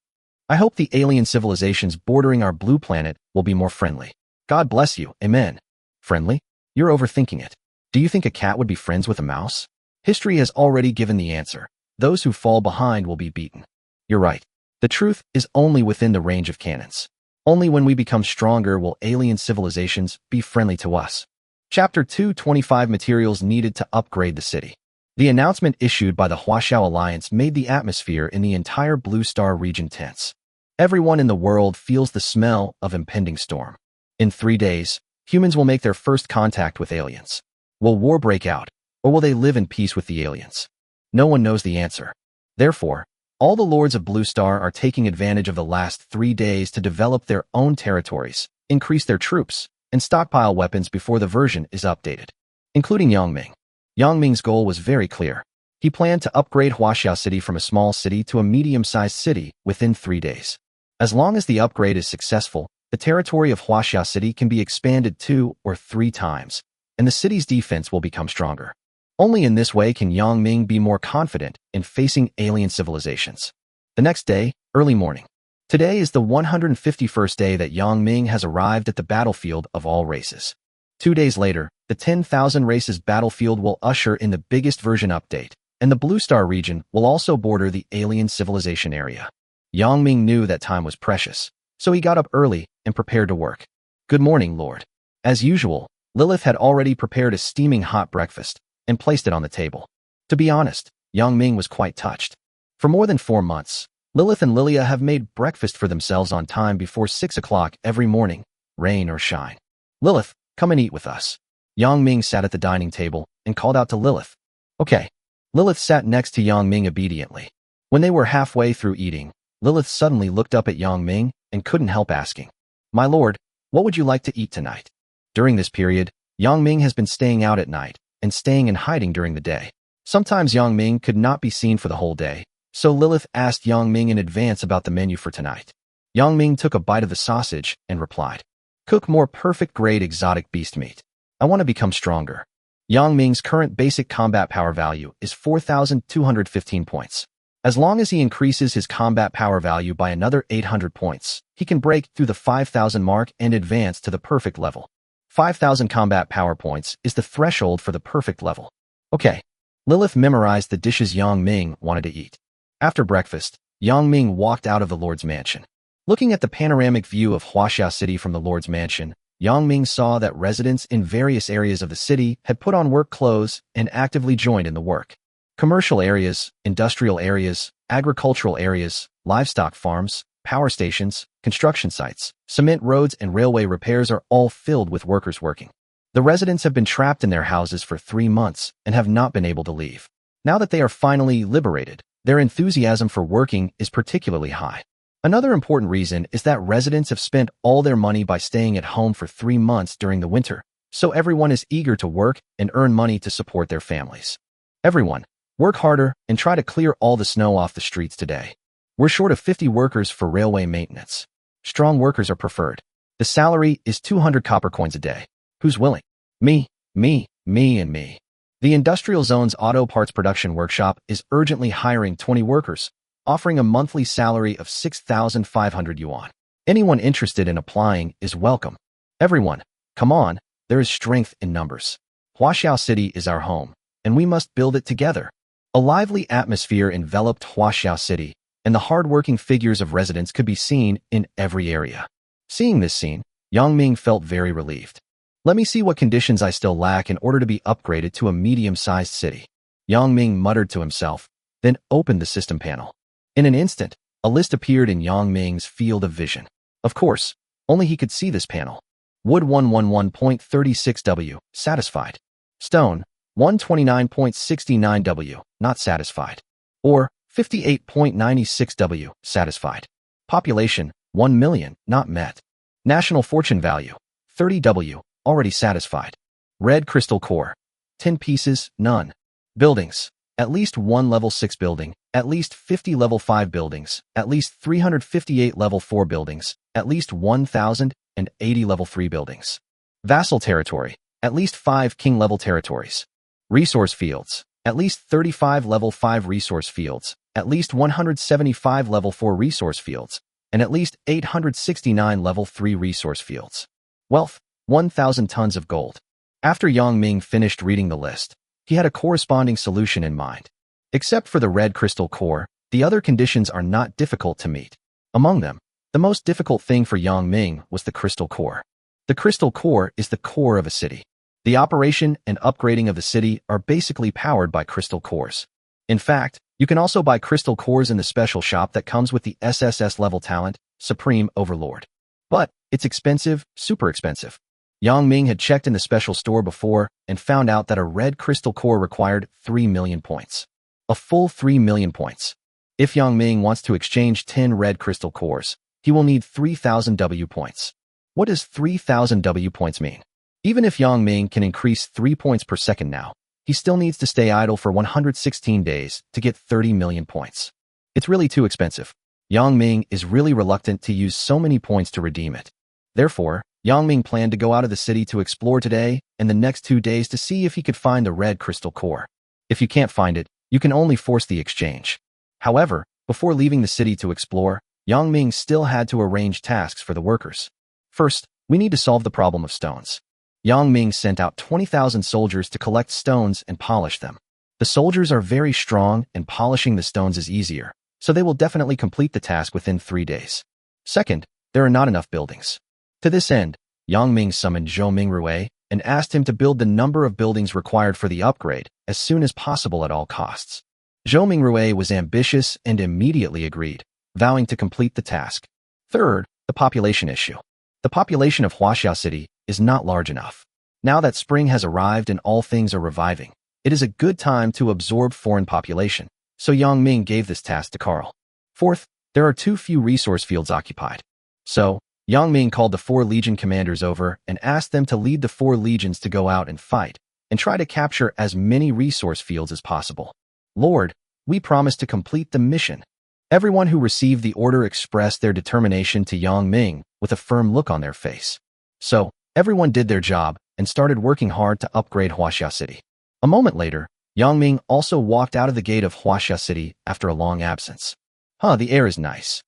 I hope the alien civilizations bordering our Blue Planet will be more friendly. God bless you, amen. Friendly? You're overthinking it. Do you think a cat would be friends with a mouse? History has already given the answer. Those who fall behind will be beaten. You're right. The truth is only within the range of cannons. Only when we become stronger will alien civilizations be friendly to us. Chapter 225 Materials needed to upgrade the city. The announcement issued by the Huaxiao Alliance made the atmosphere in the entire Blue Star region tense. Everyone in the world feels the smell of impending storm. In 3 days, humans will make their first contact with aliens. Will war break out, or will they live in peace with the aliens? No one knows the answer. Therefore, all the lords of Blue Star are taking advantage of the last 3 days to develop their own territories, increase their troops, and stockpile weapons before the version is updated, including Yang Ming. Yang Ming's goal was very clear. He planned to upgrade Huaxiao City from a small city to a medium-sized city within 3 days. As long as the upgrade is successful, the territory of Huaxiao City can be expanded 2 or 3 times, and the city's defense will become stronger. Only in this way can Yang Ming be more confident in facing alien civilizations. The next day, early morning. Today is the 151st day that Yang Ming has arrived at the battlefield of all races. 2 days later, the 10,000 races battlefield will usher in the biggest version update, and the Blue Star region will also border the alien civilization area. Yang Ming knew that time was precious, so he got up early and prepared to work. Good morning, Lord. As usual, Lilith had already prepared a steaming hot breakfast and placed it on the table. To be honest, Yang Ming was quite touched. For more than 4 months, Lilith and Lilia have made breakfast for themselves on time before 6 o'clock every morning, rain or shine. Lilith, come and eat with us. Yang Ming sat at the dining table and called out to Lilith. Okay. Lilith sat next to Yang Ming obediently. When they were halfway through eating, Lilith suddenly looked up at Yang Ming and couldn't help asking, My lord, what would you like to eat tonight? During this period, Yang Ming has been staying out at night and staying in hiding during the day. Sometimes Yang Ming could not be seen for the whole day, so Lilith asked Yang Ming in advance about the menu for tonight. Yang Ming took a bite of the sausage and replied, Cook more perfect grade exotic beast meat. I want to become stronger. Yang Ming's current basic combat power value is 4,215 points. As long as he increases his combat power value by another 800 points, he can break through the 5,000 mark and advance to the perfect level. 5,000 combat power points is the threshold for the perfect level. Okay. Lilith memorized the dishes Yang Ming wanted to eat. After breakfast, Yang Ming walked out of the Lord's mansion. Looking at the panoramic view of Huaxiao City from the Lord's mansion, Yang Ming saw that residents in various areas of the city had put on work clothes and actively joined in the work. Commercial areas, industrial areas, agricultural areas, livestock farms, power stations, construction sites, cement roads and railway repairs are all filled with workers working. The residents have been trapped in their houses for 3 months and have not been able to leave. Now that they are finally liberated, their enthusiasm for working is particularly high. Another important reason is that residents have spent all their money by staying at home for 3 months during the winter, so everyone is eager to work and earn money to support their families. Everyone, work harder and try to clear all the snow off the streets today. We're short of 50 workers for railway maintenance. Strong workers are preferred. The salary is 200 copper coins a day. Who's willing? Me, and me. The Industrial Zone's auto parts production workshop is urgently hiring 20 workers, offering a monthly salary of 6,500 yuan. Anyone interested in applying is welcome. Everyone, come on, there is strength in numbers. Huaxiao City is our home, and we must build it together. A lively atmosphere enveloped Huaxiao City, and the hard-working figures of residents could be seen in every area. Seeing this scene, Yang Ming felt very relieved. Let me see what conditions I still lack in order to be upgraded to a medium-sized city. Yang Ming muttered to himself, then opened the system panel. In an instant, a list appeared in Yang Ming's field of vision. Of course, only he could see this panel. Wood 111.36W, satisfied. Stone, 129.69W, not satisfied. Ore, 58.96W, satisfied. Population, 1 million, not met. National fortune value, 30W, already satisfied. Red crystal core, 10 pieces, none. Buildings, at least 1 level 6 building, at least 50 level 5 buildings, at least 358 level 4 buildings, at least 1,080 level 3 buildings. Vassal territory, at least 5 king level territories. Resource fields, at least 35 level 5 resource fields, at least 175 level 4 resource fields, and at least 869 level 3 resource fields. Wealth, 1,000 tons of gold. After Yang Ming finished reading the list, he had a corresponding solution in mind. Except for the red crystal core, the other conditions are not difficult to meet. Among them, the most difficult thing for Yang Ming was the crystal core. The crystal core is the core of a city. The operation and upgrading of the city are basically powered by crystal cores. In fact, you can also buy crystal cores in the special shop that comes with the SSS level talent, Supreme Overlord. But it's expensive, super expensive. Yang Ming had checked in the special store before and found out that a red crystal core required 3 million points. A full 3 million points. If Yang Ming wants to exchange 10 red crystal cores, he will need 3,000 W points. What does 3,000 W points mean? Even if Yang Ming can increase 3 points per second now, he still needs to stay idle for 116 days to get 30 million points. It's really too expensive. Yang Ming is really reluctant to use so many points to redeem it. Therefore, Yang Ming planned to go out of the city to explore today and the next 2 days to see if he could find the red crystal core. If you can't find it, you can only force the exchange. However, before leaving the city to explore, Yang Ming still had to arrange tasks for the workers. First, we need to solve the problem of stones. Yang Ming sent out 20,000 soldiers to collect stones and polish them. The soldiers are very strong and polishing the stones is easier, so they will definitely complete the task within 3 days. Second, there are not enough buildings. To this end, Yang Ming summoned Zhou Mingrui and asked him to build the number of buildings required for the upgrade as soon as possible at all costs. Zhou Mingrui was ambitious and immediately agreed, vowing to complete the task. Third, the population issue. The population of Huaxia City is not large enough. Now that spring has arrived and all things are reviving, it is a good time to absorb foreign population, so Yang Ming gave this task to Carl. Fourth, there are too few resource fields occupied. So, Yang Ming called the 4 legion commanders over and asked them to lead the 4 legions to go out and fight, and try to capture as many resource fields as possible. Lord, we promise to complete the mission. Everyone who received the order expressed their determination to Yang Ming with a firm look on their face. So, everyone did their job and started working hard to upgrade Huaxia City. A moment later, Yang Ming also walked out of the gate of Huaxia City after a long absence. The air is nice.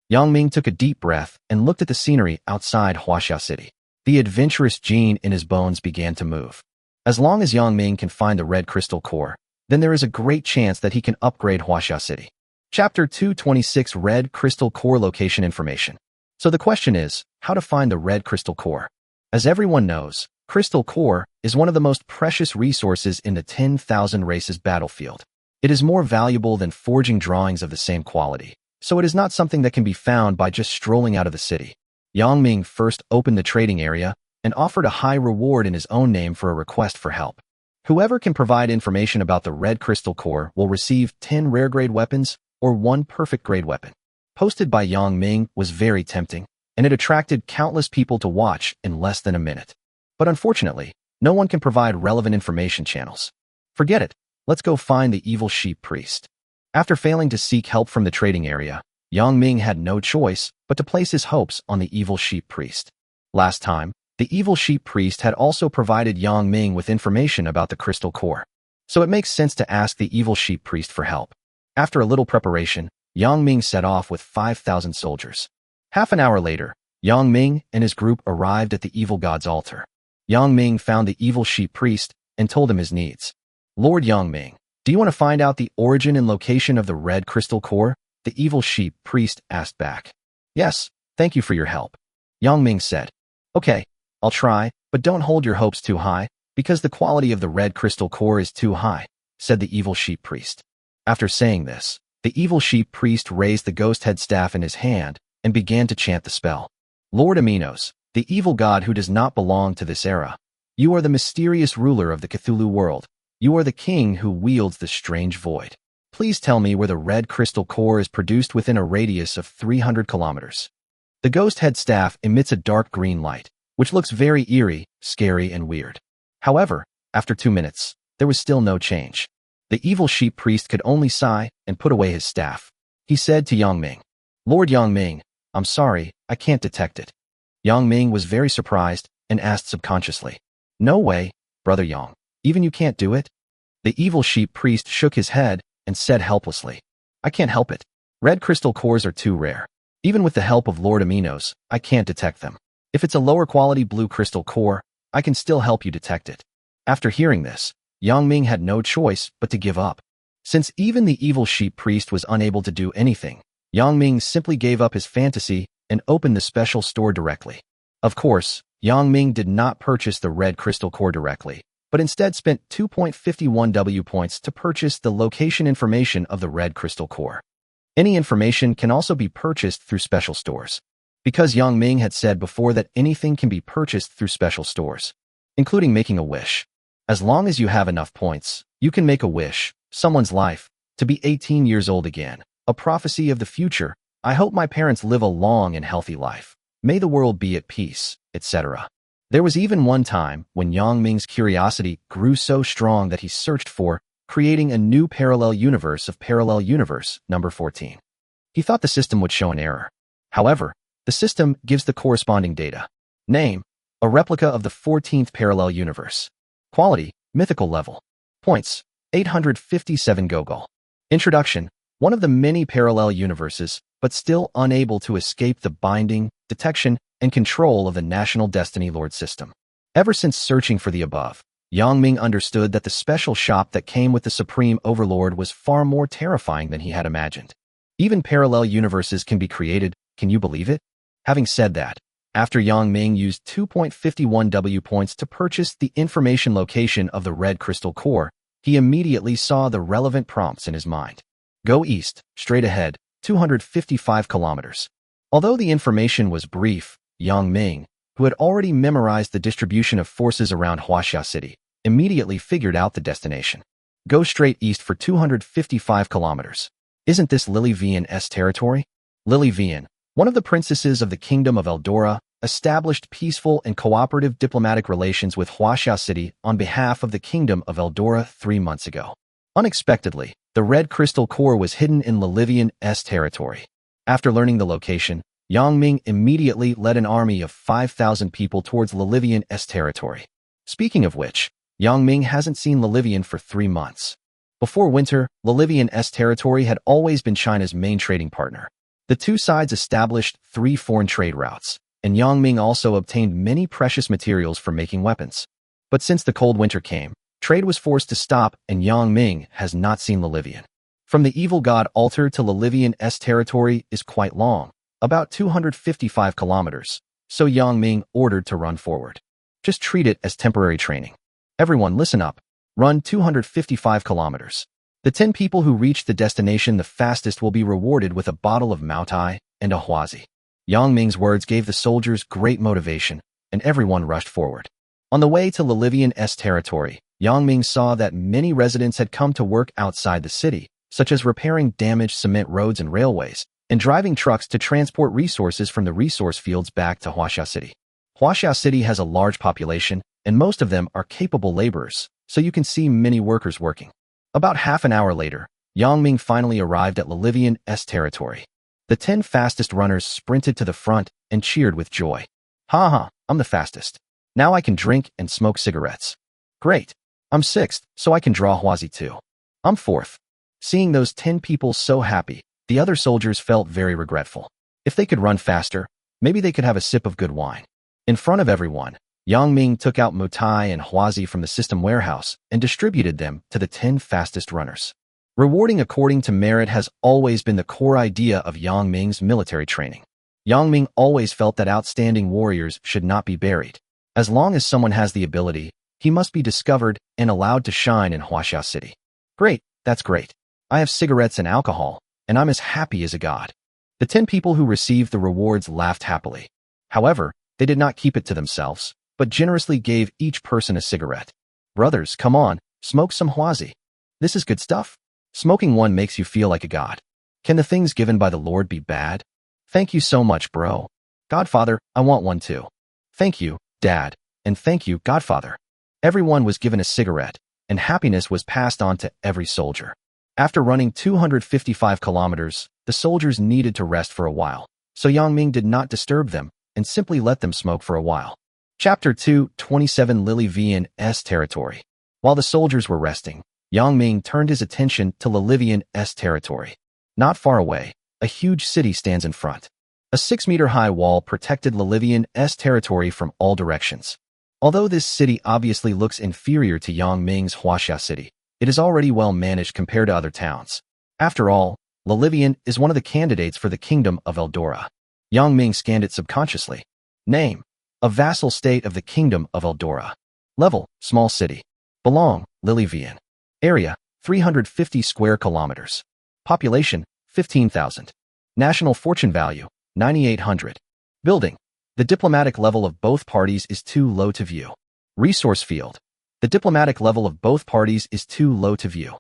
Yang Ming took a deep breath and looked at the scenery outside Huaxia City. The adventurous gene in his bones began to move. As long as Yang Ming can find the red crystal core, then there is a great chance that he can upgrade Huaxia City. Chapter 226 Red Crystal Core Location Information. So the question is, how to find the red crystal core? As everyone knows, crystal core is one of the most precious resources in the 10,000 races battlefield. It is more valuable than forging drawings of the same quality, so it is not something that can be found by just strolling out of the city. Yang Ming first opened the trading area and offered a high reward in his own name for a request for help. Whoever can provide information about the red crystal core will receive 10 rare grade weapons or 1 perfect grade weapon. Posted by Yang Ming was very tempting, and it attracted countless people to watch in less than a minute. But unfortunately, no one can provide relevant information channels. Forget it, let's go find the evil sheep priest. After failing to seek help from the trading area, Yang Ming had no choice but to place his hopes on the evil sheep priest. Last time, the evil sheep priest had also provided Yang Ming with information about the crystal core. So it makes sense to ask the evil sheep priest for help. After a little preparation, Yang Ming set off with 5,000 soldiers. Half an hour later, Yang Ming and his group arrived at the evil god's altar. Yang Ming found the evil sheep priest and told him his needs. Lord Yang Ming, do you want to find out the origin and location of the red crystal core? The evil sheep priest asked back. Yes, thank you for your help. Yang Ming said. Okay, I'll try, but don't hold your hopes too high, because the quality of the red crystal core is too high, said the evil sheep priest. After saying this, the evil sheep priest raised the ghost head staff in his hand and began to chant the spell. Lord Aminos, the evil god who does not belong to this era, you are the mysterious ruler of the Cthulhu world. You are the king who wields the strange void. Please tell me where the red crystal core is produced within a radius of 300 kilometers. The ghost head staff emits a dark green light, which looks very eerie, scary, and weird. However, after 2 minutes, there was still no change. The evil sheep priest could only sigh and put away his staff. He said to Yang Ming, "Lord Yang Ming, I'm sorry, I can't detect it." Yang Ming was very surprised and asked subconsciously, "No way, Brother Yang. Even you can't do it?" The evil sheep priest shook his head and said helplessly, "I can't help it. Red crystal cores are too rare. Even with the help of Lord Aminos, I can't detect them. If it's a lower quality blue crystal core, I can still help you detect it." After hearing this, Yang Ming had no choice but to give up. Since even the evil sheep priest was unable to do anything, Yang Ming simply gave up his fantasy and opened the special store directly. Of course, Yang Ming did not purchase the red crystal core directly, but instead spent 2.51 W points to purchase the location information of the red crystal core. Any information can also be purchased through special stores. Because Yang Ming had said before that anything can be purchased through special stores, including making a wish. As long as you have enough points, you can make a wish, someone's life, to be 18 years old again, a prophecy of the future. I hope my parents live a long and healthy life. May the world be at peace, etc. There was even one time when Yang Ming's curiosity grew so strong that he searched for creating a new parallel universe of parallel universe number 14. He thought the system would show an error. However, the system gives the corresponding data. Name, a replica of the 14th parallel universe. Quality, mythical level. Points, 857 Gogol. Introduction, one of the many parallel universes, but still unable to escape the binding, detection, and control of the National Destiny Lord system. Ever since searching for the above, Yang Ming understood that the special shop that came with the Supreme Overlord was far more terrifying than he had imagined. Even parallel universes can be created, can you believe it? Having said that, after Yang Ming used 2.51 W points to purchase the information location of the red crystal core, he immediately saw the relevant prompts in his mind. Go east, straight ahead, 255 kilometers. Although the information was brief, Yang Ming, who had already memorized the distribution of forces around Huaxia City, immediately figured out the destination. Go straight east for 255 kilometers. Isn't this Lily Vian's territory? Lily Vian, one of the princesses of the Kingdom of Eldora, established peaceful and cooperative diplomatic relations with Huaxia City on behalf of the Kingdom of Eldora 3 months ago. Unexpectedly, the red crystal core was hidden in Lilivian's territory. After learning the location, Yang Ming immediately led an army of 5,000 people towards Lilivian's territory. Speaking of which, Yang Ming hasn't seen Lilivian for 3 months. Before winter, Lilivian's territory had always been China's main trading partner. The two sides established 3 foreign trade routes, and Yang Ming also obtained many precious materials for making weapons. But since the cold winter came, trade was forced to stop, and Yang Ming has not seen Lilivian. From the evil god altar to Lilivian's territory is quite long, about 255 kilometers, so Yang Ming ordered to run forward. Just treat it as temporary training. Everyone listen up. Run 255 kilometers. The 10 people who reach the destination the fastest will be rewarded with a bottle of Maotai and a huazi. Yang Ming's words gave the soldiers great motivation, and everyone rushed forward. On the way to Lilivian's territory, Yang Ming saw that many residents had come to work outside the city, such as repairing damaged cement roads and railways, and driving trucks to transport resources from the resource fields back to Huaxia City. Huaxia City has a large population, and most of them are capable laborers, so you can see many workers working. About half an hour later, Yang Ming finally arrived at Lilivian's territory. The 10 fastest runners sprinted to the front and cheered with joy. "Ha ha, I'm the fastest. Now I can drink and smoke cigarettes. Great. I'm 6th, so I can draw huazi too. I'm 4th. Seeing those 10 people so happy, the other soldiers felt very regretful. If they could run faster, maybe they could have a sip of good wine. In front of everyone, Yang Ming took out Mutai and Huazi from the system warehouse and distributed them to the 10 fastest runners. Rewarding according to merit has always been the core idea of Yang Ming's military training. Yang Ming always felt that outstanding warriors should not be buried. As long as someone has the ability, he must be discovered and allowed to shine in Huaxia City. Great, that's great. I have cigarettes and alcohol, and I'm as happy as a god. The 10 people who received the rewards laughed happily. However, they did not keep it to themselves, but generously gave each person a cigarette. Brothers, come on, smoke some huazi. This is good stuff. Smoking one makes you feel like a god. Can the things given by the Lord be bad? Thank you so much, bro. Godfather, I want one too. Thank you, Dad, and thank you, Godfather. Everyone was given a cigarette, and happiness was passed on to every soldier. After running 255 kilometers, the soldiers needed to rest for a while, so Yang Ming did not disturb them and simply let them smoke for a while. Chapter 2:27 Lily Vian's territory. While the soldiers were resting, Yang Ming turned his attention to Lilivian's territory. Not far away, a huge city stands in front. A 6-meter-high wall protected Lilivian's territory from all directions. Although this city obviously looks inferior to Yang Ming's Huaxia city, it is already well managed compared to other towns. After all, Lilivian is one of the candidates for the kingdom of Eldora. Yang Ming scanned it subconsciously. Name: a vassal state of the kingdom of Eldora. Level: small city. Belong: Lilivian. Area: 350 square kilometers. Population: 15,000. National fortune value: 9,800. Building: the diplomatic level of both parties is too low to view. Resource field: the diplomatic level of both parties is too low to view.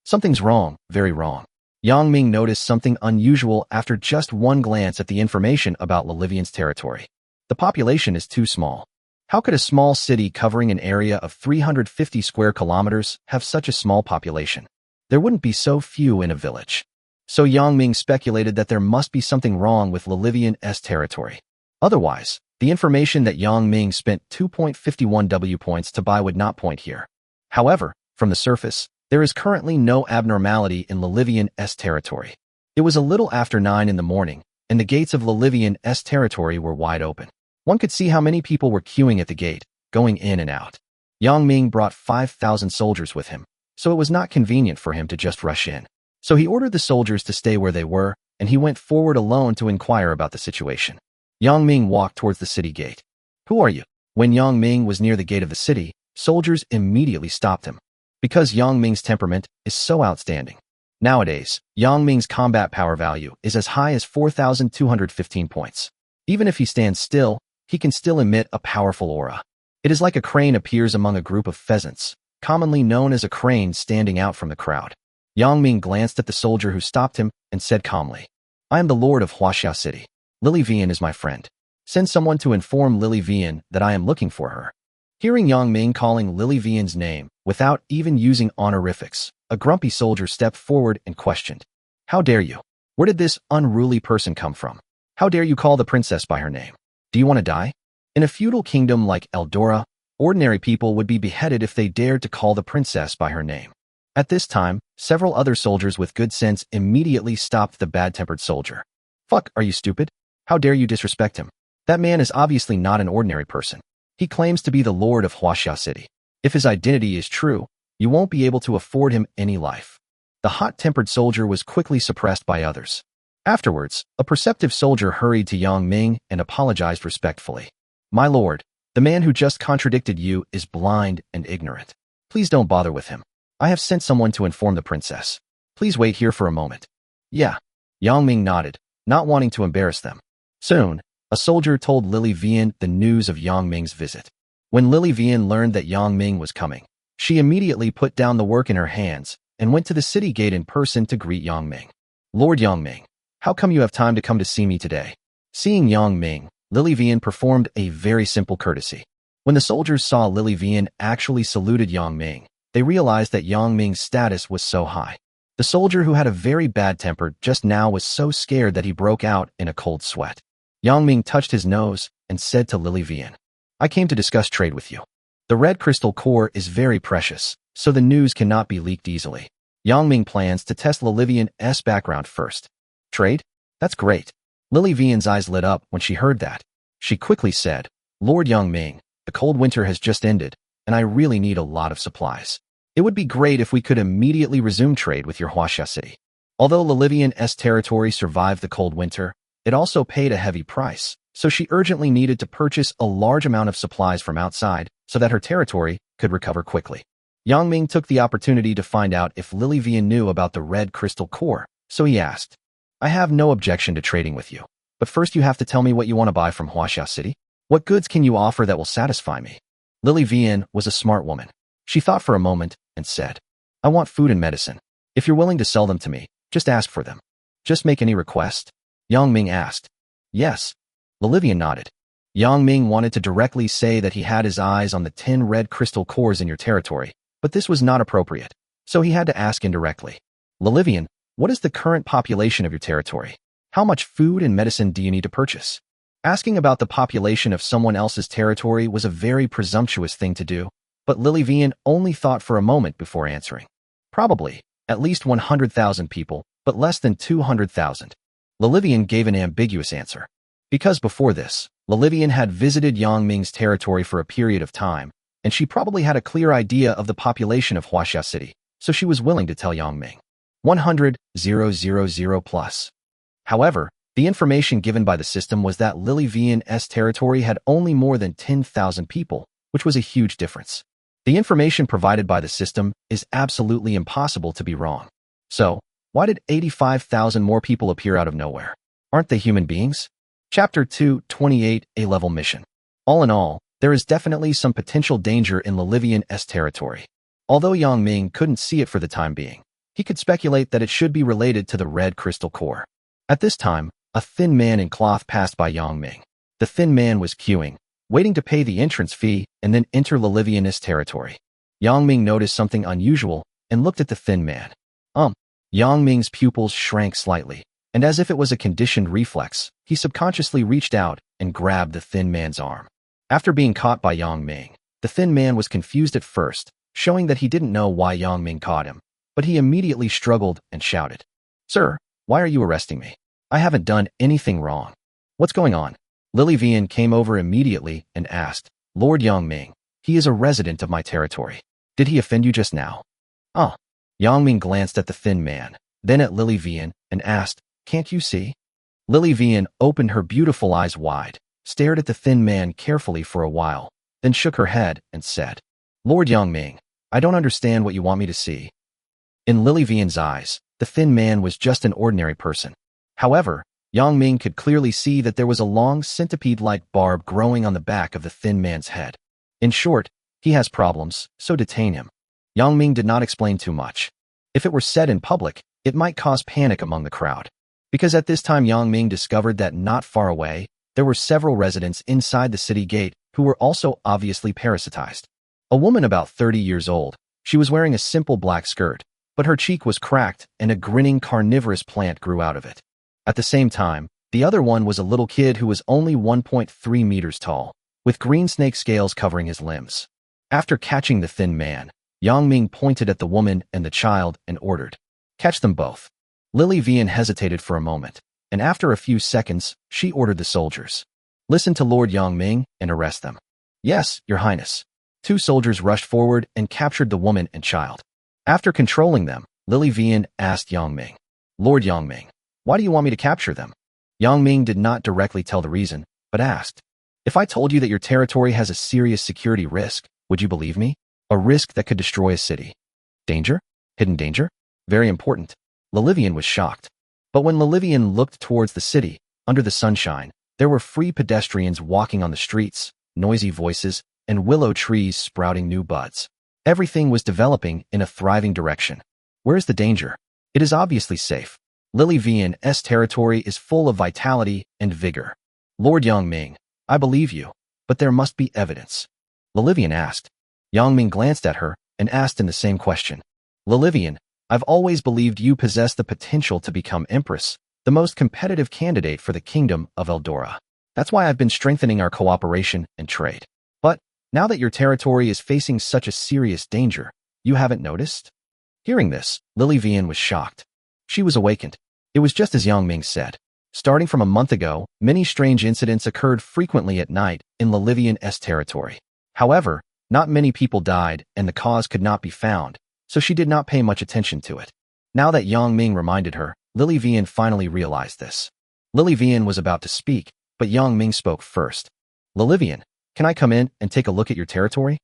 Something's wrong, very wrong. Yang Ming noticed something unusual after just one glance at the information about Lilivian's territory. The population is too small. How could a small city covering an area of 350 square kilometers have such a small population? There wouldn't be so few in a village. So Yang Ming speculated that there must be something wrong with Lilivian's territory. Otherwise, the information that Yang Ming spent 2.51 W points to buy would not point here. However, from the surface, there is currently no abnormality in Lilivian's territory. It was a little after 9 in the morning, and the gates of Lilivian's territory were wide open. One could see how many people were queuing at the gate, going in and out. Yang Ming brought 5,000 soldiers with him, so it was not convenient for him to just rush in. So he ordered the soldiers to stay where they were, and he went forward alone to inquire about the situation. Yang Ming walked towards the city gate. "Who are you?" When Yang Ming was near the gate of the city, soldiers immediately stopped him. Because Yang Ming's temperament is so outstanding. Nowadays, Yang Ming's combat power value is as high as 4,215 points. Even if he stands still, he can still emit a powerful aura. It is like a crane appears among a group of pheasants, commonly known as a crane standing out from the crowd. Yang Ming glanced at the soldier who stopped him and said calmly, "I am the lord of Huaxia City. Lily Vian is my friend. Send someone to inform Lily Vian that I am looking for her." Hearing Yang Ming calling Lily Vian's name, without even using honorifics, a grumpy soldier stepped forward and questioned, "How dare you? Where did this unruly person come from? How dare you call the princess by her name? Do you want to die?" In a feudal kingdom like Eldora, ordinary people would be beheaded if they dared to call the princess by her name. At this time, several other soldiers with good sense immediately stopped the bad-tempered soldier. "Fuck, are you stupid? How dare you disrespect him? That man is obviously not an ordinary person. He claims to be the lord of Huaxia City. If his identity is true, you won't be able to afford him any life." The hot-tempered soldier was quickly suppressed by others. Afterwards, a perceptive soldier hurried to Yang Ming and apologized respectfully. "My lord, the man who just contradicted you is blind and ignorant. Please don't bother with him. I have sent someone to inform the princess. Please wait here for a moment." "Yeah." Yang Ming nodded, not wanting to embarrass them. Soon, a soldier told Lily Vian the news of Yang Ming's visit. When Lily Vian learned that Yang Ming was coming, she immediately put down the work in her hands and went to the city gate in person to greet Yang Ming. "Lord Yang Ming, how come you have time to come to see me today?" Seeing Yang Ming, Lily Vian performed a very simple courtesy. When the soldiers saw Lily Vian actually saluted Yang Ming, they realized that Yang Ming's status was so high. The soldier who had a very bad temper just now was so scared that he broke out in a cold sweat. Yang Ming touched his nose and said to Lily Vian, "I came to discuss trade with you. The red crystal core is very precious, so the news cannot be leaked easily. Yang Ming plans to test Lily Vian's background first." "Trade? That's great." Lily Vian's eyes lit up when she heard that. She quickly said, "Lord Yang Ming, the cold winter has just ended, and I really need a lot of supplies. It would be great if we could immediately resume trade with your Huaxia City." Although Lilivian's territory survived the cold winter, it also paid a heavy price, so she urgently needed to purchase a large amount of supplies from outside so that her territory could recover quickly. Yang Ming took the opportunity to find out if Lily Vian knew about the red crystal core, so he asked, "I have no objection to trading with you, but first you have to tell me what you want to buy from Huaxia City. What goods can you offer that will satisfy me?" Lily Vian was a smart woman. She thought for a moment and said, "I want food and medicine. If you're willing to sell them to me, just ask for them." "Just make any request?" Yang Ming asked. "Yes." Lilivian nodded. Yang Ming wanted to directly say that he had his eyes on the 10 red crystal cores in your territory, but this was not appropriate, so he had to ask indirectly. Lilivian, what is the current population of your territory? How much food and medicine do you need to purchase? Asking about the population of someone else's territory was a very presumptuous thing to do, but Lilivian only thought for a moment before answering. Probably, at least 100,000 people, but less than 200,000. Lilivian gave an ambiguous answer. Because before this, Lilivian had visited Yang Ming's territory for a period of time, and she probably had a clear idea of the population of Huaxia City, so she was willing to tell Yang Ming. 100,000 plus. However, the information given by the system was that Lilivian's territory had only more than 10,000 people, which was a huge difference. The information provided by the system is absolutely impossible to be wrong. So, why did 85,000 more people appear out of nowhere? Aren't they human beings? Chapter 228, A-Level Mission. All in all, there is definitely some potential danger in Lilivian's territory. Although Yang Ming couldn't see it for the time being, he could speculate that it should be related to the red crystal core. At this time, a thin man in cloth passed by Yang Ming. The thin man was queuing, waiting to pay the entrance fee and then enter Lilivian's territory. Yang Ming noticed something unusual and looked at the thin man. Yang Ming's pupils shrank slightly, and as if it was a conditioned reflex, he subconsciously reached out and grabbed the thin man's arm. After being caught by Yang Ming, the thin man was confused at first, showing that he didn't know why Yang Ming caught him, but he immediately struggled and shouted, "Sir, why are you arresting me? I haven't done anything wrong. What's going on?" Lilivian came over immediately and asked, "Lord Yang Ming, he is a resident of my territory. Did he offend you just now?" Yang Ming glanced at the thin man, then at Lilivian, and asked, "Can't you see?" Lilivian opened her beautiful eyes wide, stared at the thin man carefully for a while, then shook her head and said, "Lord Yang Ming, I don't understand what you want me to see." In Lilivian's eyes, the thin man was just an ordinary person. However, Yang Ming could clearly see that there was a long centipede-like barb growing on the back of the thin man's head. In short, he has problems, so detain him. Yang Ming did not explain too much. If it were said in public, it might cause panic among the crowd. Because at this time Yang Ming discovered that not far away, there were several residents inside the city gate who were also obviously parasitized. A woman about 30 years old, she was wearing a simple black skirt, but her cheek was cracked and a grinning carnivorous plant grew out of it. At the same time, the other one was a little kid who was only 1.3 meters tall, with green snake scales covering his limbs. After catching the thin man, Yang Ming pointed at the woman and the child and ordered, "Catch them both." Lilivian hesitated for a moment, and after a few seconds, she ordered the soldiers, "Listen to Lord Yang Ming and arrest them." "Yes, Your Highness." 2 soldiers rushed forward and captured the woman and child. After controlling them, Lilivian asked Yang Ming, "Lord Yang Ming, why do you want me to capture them?" Yang Ming did not directly tell the reason, but asked, "If I told you that your territory has a serious security risk, would you believe me? A risk that could destroy a city. Danger? Hidden danger? Very important." Lilivian was shocked. But when Lilivian looked towards the city, under the sunshine, there were free pedestrians walking on the streets, noisy voices, and willow trees sprouting new buds. Everything was developing in a thriving direction. Where is the danger? It is obviously safe. Lilivian's territory is full of vitality and vigor. "Lord Yang Ming, I believe you, but there must be evidence." Lilivian asked. Yang Ming glanced at her and asked in the same question. "Lilivian, I've always believed you possess the potential to become Empress, the most competitive candidate for the kingdom of Eldora. That's why I've been strengthening our cooperation and trade. But now that your territory is facing such a serious danger, you haven't noticed?" Hearing this, Lilivian was shocked. She was awakened. It was just as Yang Ming said. Starting from a month ago, many strange incidents occurred frequently at night in Lilivian's territory. However, not many people died and the cause could not be found, so she did not pay much attention to it. Now that Yang Ming reminded her, Lilivian finally realized this. Lilivian was about to speak, but Yang Ming spoke first. "Lilivian, can I come in and take a look at your territory?"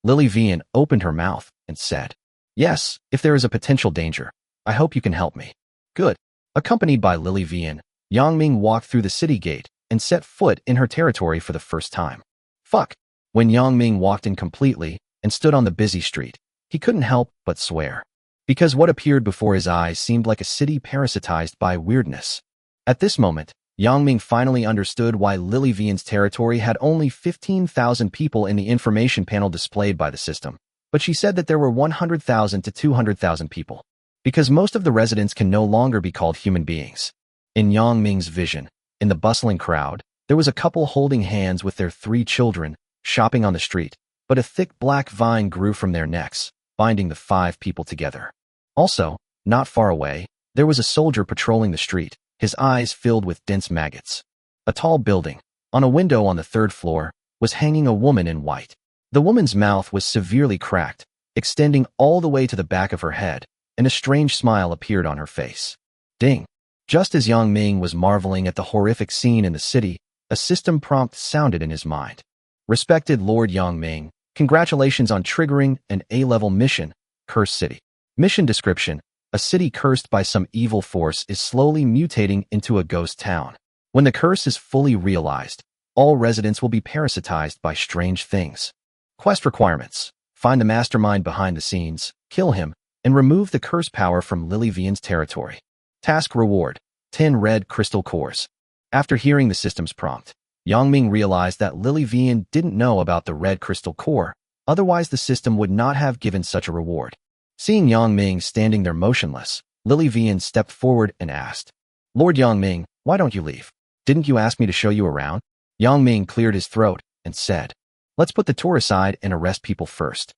Lilivian opened her mouth and said, "Yes, if there is a potential danger. I hope you can help me." "Good." Accompanied by Lilivian, Yang Ming walked through the city gate and set foot in her territory for the first time. Fuck! When Yang Ming walked in completely and stood on the busy street, he couldn't help but swear. Because what appeared before his eyes seemed like a city parasitized by weirdness. At this moment, Yang Ming finally understood why Lily Vian's territory had only 15,000 people in the information panel displayed by the system, but she said that there were 100,000 to 200,000 people, because most of the residents can no longer be called human beings. In Yang Ming's vision, in the bustling crowd, there was a couple holding hands with their 3 children, shopping on the street, but a thick black vine grew from their necks, binding the 5 people together. Also, not far away, there was a soldier patrolling the street, his eyes filled with dense maggots. A tall building, on a window on the 3rd floor, was hanging a woman in white. The woman's mouth was severely cracked, extending all the way to the back of her head, and a strange smile appeared on her face. Ding! Just as Yang Ming was marveling at the horrific scene in the city, a system prompt sounded in his mind. Respected Lord Yang Ming, congratulations on triggering an A-level mission, Cursed City. Mission description: a city cursed by some evil force is slowly mutating into a ghost town. When the curse is fully realized, all residents will be parasitized by strange things. Quest requirements: find the mastermind behind the scenes, kill him, and remove the curse power from Lily Vian's territory. Task reward: 10 red crystal cores. After hearing the system's prompt, Yang Ming realized that Lily Vian didn't know about the red crystal core, otherwise the system would not have given such a reward. Seeing Yang Ming standing there motionless, Lily Vian stepped forward and asked, Lord Yang Ming, why don't you leave? Didn't you ask me to show you around? Yang Ming cleared his throat and said, let's put the tour aside and arrest people first.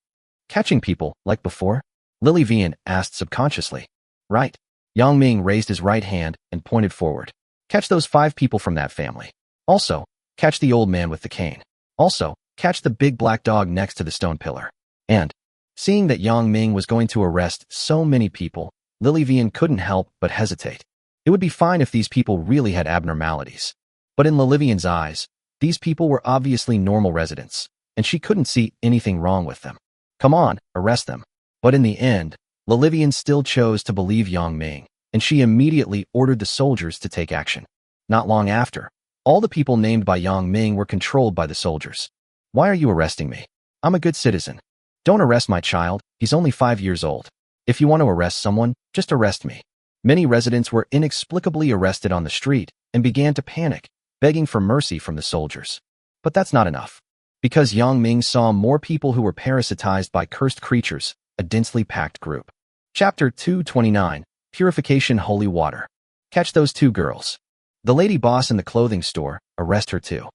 Catching people, like before? Lily Vian asked subconsciously. Right. Yang Ming raised his right hand and pointed forward. Catch those 5 people from that family. Also, catch the old man with the cane. Also, catch the big black dog next to the stone pillar. And, seeing that Yang Ming was going to arrest so many people, Lily Vian couldn't help but hesitate. It would be fine if these people really had abnormalities. But in Lily Vian's eyes, these people were obviously normal residents, and she couldn't see anything wrong with them. Come on, arrest them. But in the end, Lily Vian still chose to believe Yang Ming, and she immediately ordered the soldiers to take action. Not long after, all the people named by Yang Ming were controlled by the soldiers. Why are you arresting me? I'm a good citizen. Don't arrest my child, he's only 5 years old. If you want to arrest someone, just arrest me. Many residents were inexplicably arrested on the street and began to panic, begging for mercy from the soldiers. But that's not enough. Because Yang Ming saw more people who were parasitized by cursed creatures, a densely packed group. Chapter 229, Purification Holy Water. Catch those 2 girls. The lady boss in the clothing store, arrest her too.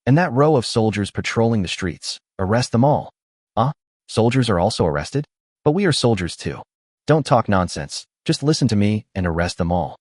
And that row of soldiers patrolling the streets, arrest them all. Soldiers are also arrested? But we are soldiers too. Don't talk nonsense, just listen to me and arrest them all.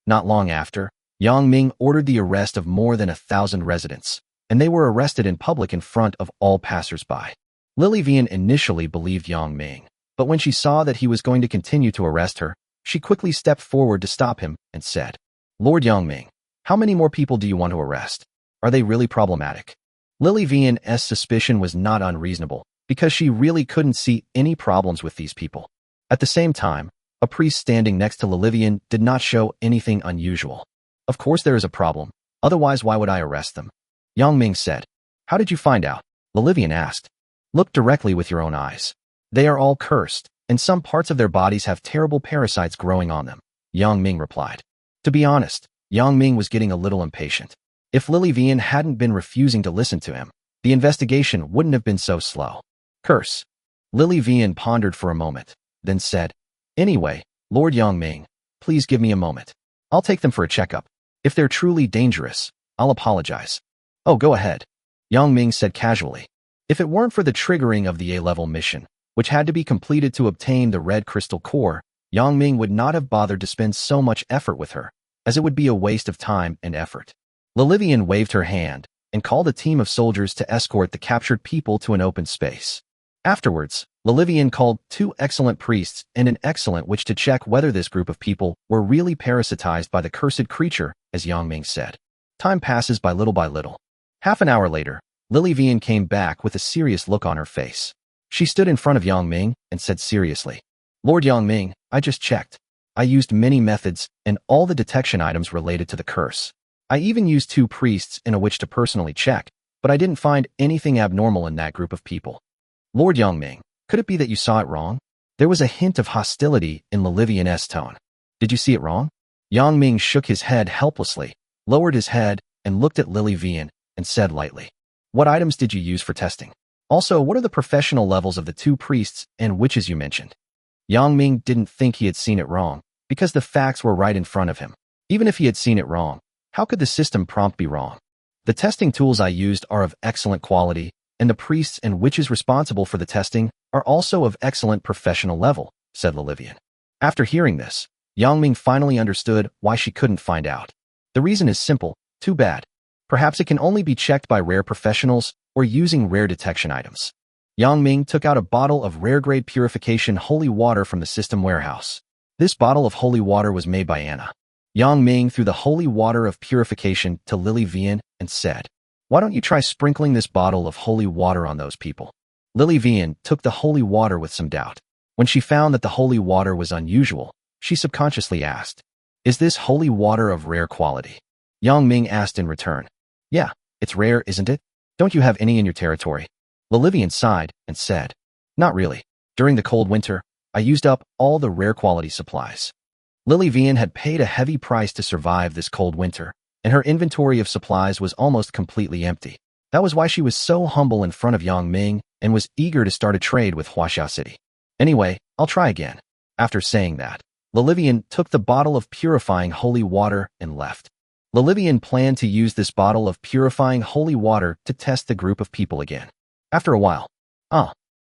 Not long after, Yang Ming ordered the arrest of more than 1,000 residents, and they were arrested in public in front of all passers-by. Lily Vian initially believed Yang Ming, but when she saw that he was going to continue to arrest her, she quickly stepped forward to stop him and said, Lord Yang Ming, how many more people do you want to arrest? Are they really problematic? Lily Vian's suspicion was not unreasonable, because she really couldn't see any problems with these people. At the same time, a priest standing next to Lily Vian did not show anything unusual. Of course there is a problem, otherwise why would I arrest them? Yang Ming said. How did you find out? Lily Vian asked. Look directly with your own eyes. They are all cursed, and some parts of their bodies have terrible parasites growing on them, Yang Ming replied. To be honest, Yang Ming was getting a little impatient. If Lily Vian hadn't been refusing to listen to him, the investigation wouldn't have been so slow. Curse. Lily Vian pondered for a moment, then said, Anyway, Lord Yang Ming, please give me a moment. I'll take them for a checkup. If they're truly dangerous, I'll apologize. Oh, go ahead. Yang Ming said casually. If it weren't for the triggering of the A-level mission, which had to be completed to obtain the red crystal core, Yang Ming would not have bothered to spend so much effort with her, as it would be a waste of time and effort. Lily Vian waved her hand and called a team of soldiers to escort the captured people to an open space. Afterwards, Lily Vian called 2 excellent priests and an excellent witch to check whether this group of people were really parasitized by the cursed creature, as Yang Ming said. Time passes by little. Half an hour later, Lily Vian came back with a serious look on her face. She stood in front of Yang Ming and said seriously, Lord Yang Ming, I just checked. I used many methods and all the detection items related to the curse. I even used 2 priests and a witch to personally check, but I didn't find anything abnormal in that group of people. Lord Yang Ming, could it be that you saw it wrong? There was a hint of hostility in Lily Vian's tone. Did you see it wrong? Yang Ming shook his head helplessly. lowered his head, and looked at Lily Vian and said lightly, "What items did you use for testing? Also, what are the professional levels of the two priests and witches you mentioned?" Yang Ming didn't think he had seen it wrong, because the facts were right in front of him. Even if he had seen it wrong, how could the system prompt be wrong? "The testing tools I used are of excellent quality, and the priests and witches responsible for the testing are also of excellent professional level," said Lilivian. After hearing this, Yang Ming finally understood why she couldn't find out. The reason is simple: too bad. Perhaps it can only be checked by rare professionals or using rare detection items. Yang Ming took out a bottle of rare-grade purification holy water from the system warehouse. This bottle of holy water was made by Anna. Yang Ming threw the holy water of purification to Lily Vian and said, "Why don't you try sprinkling this bottle of holy water on those people?" Lily Vian took the holy water with some doubt. When she found that the holy water was unusual, she subconsciously asked, "Is this holy water of rare quality?" Yang Ming asked in return, "Yeah, it's rare, isn't it? Don't you have any in your territory?" Lilivian sighed and said, "Not really. During the cold winter, I used up all the rare quality supplies." Lily Vian had paid a heavy price to survive this cold winter, and her inventory of supplies was almost completely empty. That was why she was so humble in front of Yang Ming and was eager to start a trade with Huaxia City. "Anyway, I'll try again." After saying that, Lilivian took the bottle of purifying holy water and left. Lilivian planned to use this bottle of purifying holy water to test the group of people again. After a while,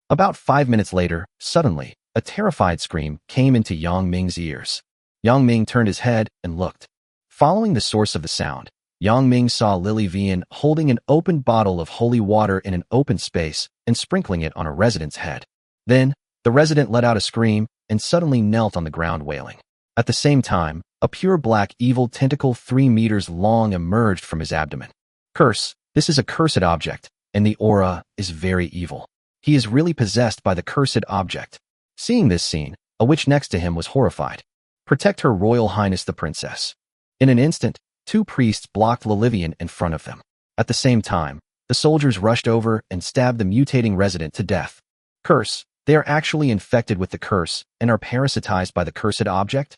about 5 minutes later, suddenly, a terrified scream came into Yang Ming's ears. Yang Ming turned his head and looked. Following the source of the sound, Yang Ming saw Lily Vian holding an open bottle of holy water in an open space and sprinkling it on a resident's head. Then, the resident let out a scream and suddenly knelt on the ground wailing. At the same time, a pure black evil tentacle 3 meters long emerged from his abdomen. "Curse, this is a cursed object, and the aura is very evil. He is really possessed by the cursed object." Seeing this scene, a witch next to him was horrified. "Protect Her Royal Highness the Princess." In an instant, 2 priests blocked Lilivian in front of them. At the same time, the soldiers rushed over and stabbed the mutating resident to death. "Curse, they are actually infected with the curse and are parasitized by the cursed object?"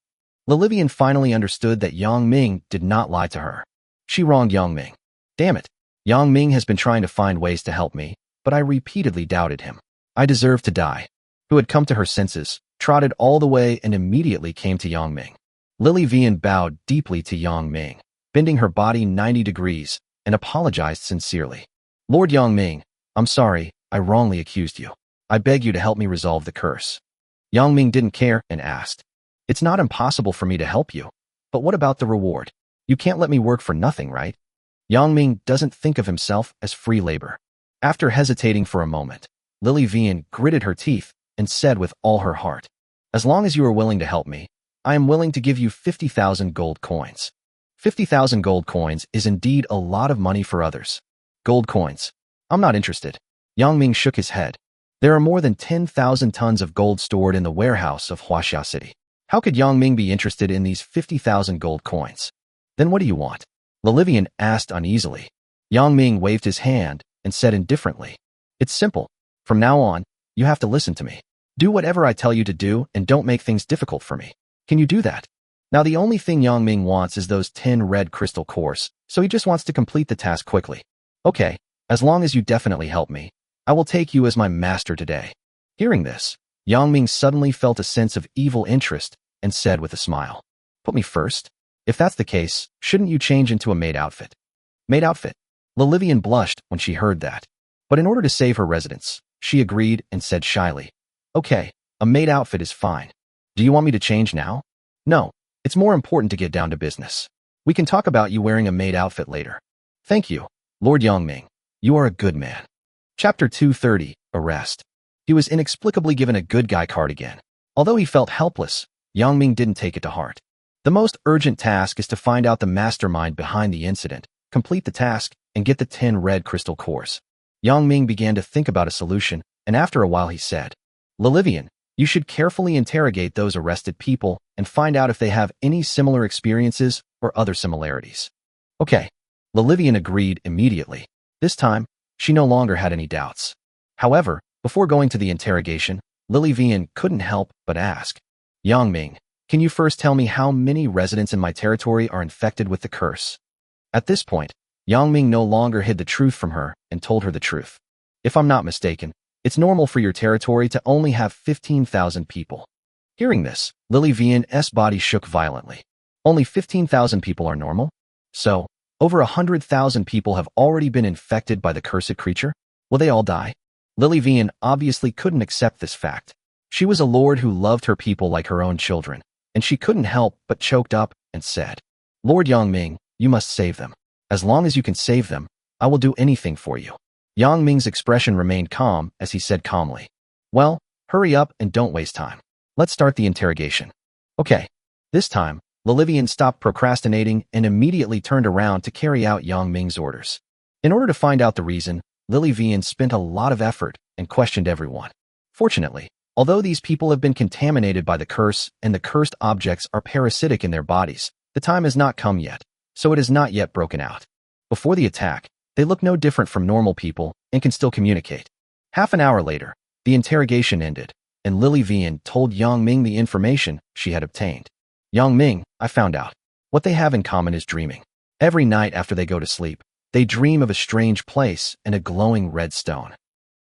Lilivian finally understood that Yang Ming did not lie to her. She wronged Yang Ming. "Damn it. Yang Ming has been trying to find ways to help me, but I repeatedly doubted him. I deserve to die." Who had come to her senses, trotted all the way and immediately came to Yang Ming. Lily Vian bowed deeply to Yang Ming, bending her body 90 degrees, and apologized sincerely. "Lord Yang Ming, I'm sorry, I wrongly accused you. I beg you to help me resolve the curse." Yang Ming didn't care and asked, "It's not impossible for me to help you, but what about the reward? You can't let me work for nothing, right?" Yang Ming doesn't think of himself as free labor. After hesitating for a moment, Lily Vian gritted her teeth and said with all her heart, "As long as you are willing to help me, I am willing to give you 50,000 gold coins." 50,000 gold coins is indeed a lot of money for others. Gold coins. I'm not interested. Yang Ming shook his head. There are more than 10,000 tons of gold stored in the warehouse of Huaxia City. How could Yang Ming be interested in these 50,000 gold coins? "Then what do you want?" Lilivian asked uneasily. Yang Ming waved his hand and said indifferently, "It's simple. From now on, you have to listen to me. Do whatever I tell you to do and don't make things difficult for me. Can you do that?" Now the only thing Yang Ming wants is those 10 red crystal cores, so he just wants to complete the task quickly. "Okay, as long as you definitely help me, I will take you as my master today." Hearing this, Yang Ming suddenly felt a sense of evil interest and said with a smile, "Put me first? If that's the case, shouldn't you change into a maid outfit?" Maid outfit? Lilivian blushed when she heard that. But in order to save her residence, she agreed and said shyly, "Okay, a maid outfit is fine. Do you want me to change now?" "No, it's more important to get down to business. We can talk about you wearing a maid outfit later." "Thank you, Lord Yang Ming. You are a good man." Chapter 230, Arrest. He was inexplicably given a good guy card again. Although he felt helpless, Yang Ming didn't take it to heart. The most urgent task is to find out the mastermind behind the incident, complete the task, and get the 10 red crystal cores. Yang Ming began to think about a solution, and after a while he said, "Lilivian, you should carefully interrogate those arrested people and find out if they have any similar experiences or other similarities." "Okay." Lilivian agreed immediately. This time, she no longer had any doubts. However, before going to the interrogation, Lilivian couldn't help but ask, "Yang Ming, can you first tell me how many residents in my territory are infected with the curse?" At this point, Yang Ming no longer hid the truth from her and told her the truth. If I'm not mistaken, it's normal for your territory to only have 15,000 people. Hearing this, Lily Vian's body shook violently. Only 15,000 people are normal? So, over 100,000 people have already been infected by the cursed creature? Will they all die? Lily Vian obviously couldn't accept this fact. She was a lord who loved her people like her own children, and she couldn't help but choked up and said, Lord Yang Ming, you must save them. As long as you can save them, I will do anything for you. Yang Ming's expression remained calm as he said calmly, well, hurry up and don't waste time. Let's start the interrogation. Okay. This time, Lilivian stopped procrastinating and immediately turned around to carry out Yang Ming's orders. In order to find out the reason, Lilivian spent a lot of effort and questioned everyone. Fortunately, although these people have been contaminated by the curse and the cursed objects are parasitic in their bodies, the time has not come yet, so it is not yet broken out. Before the attack, they look no different from normal people and can still communicate. Half an hour later, the interrogation ended, and Lily Vian told Yang Ming the information she had obtained. Yang Ming, I found out. What they have in common is dreaming. Every night after they go to sleep, they dream of a strange place and a glowing red stone.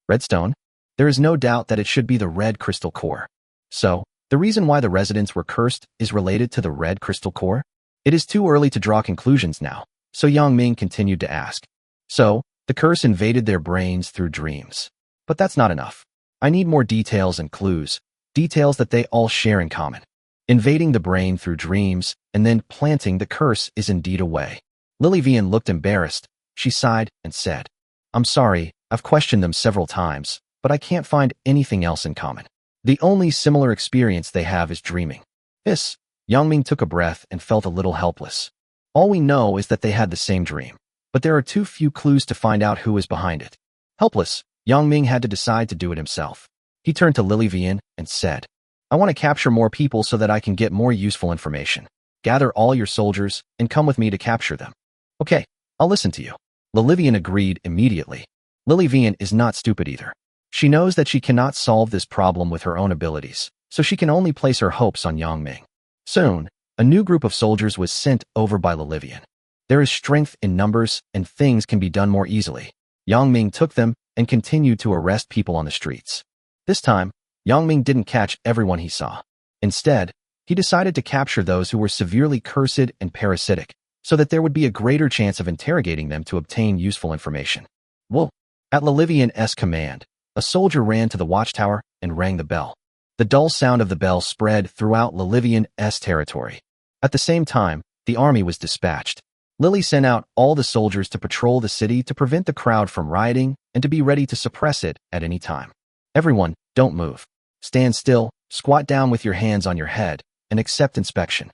Red stone? There is no doubt that it should be the red crystal core. So, the reason why the residents were cursed is related to the red crystal core? It is too early to draw conclusions now, so Yang Ming continued to ask. So, the curse invaded their brains through dreams. But that's not enough. I need more details and clues, details that they all share in common. Invading the brain through dreams and then planting the curse is indeed a way. Lily Vian looked embarrassed. She sighed and said, I'm sorry, I've questioned them several times, but I can't find anything else in common. The only similar experience they have is dreaming. This, Yang Ming took a breath and felt a little helpless. All we know is that they had the same dream, but there are too few clues to find out who is behind it. Helpless, Yang Ming had to decide to do it himself. He turned to Lily Vian and said, I want to capture more people so that I can get more useful information. Gather all your soldiers and come with me to capture them. Okay, I'll listen to you. Lilivian agreed immediately. Lily Vian is not stupid either. She knows that she cannot solve this problem with her own abilities, so she can only place her hopes on Yang Ming. Soon, a new group of soldiers was sent over by Lilivian. There is strength in numbers and things can be done more easily. Yang Ming took them and continued to arrest people on the streets. This time, Yang Ming didn't catch everyone he saw. Instead, he decided to capture those who were severely cursed and parasitic, so that there would be a greater chance of interrogating them to obtain useful information. Well, at Lilivian's command, a soldier ran to the watchtower and rang the bell. The dull sound of the bell spread throughout Lilivian's territory. At the same time, the army was dispatched. Lily sent out all the soldiers to patrol the city to prevent the crowd from rioting and to be ready to suppress it at any time. Everyone, don't move. Stand still, squat down with your hands on your head, and accept inspection.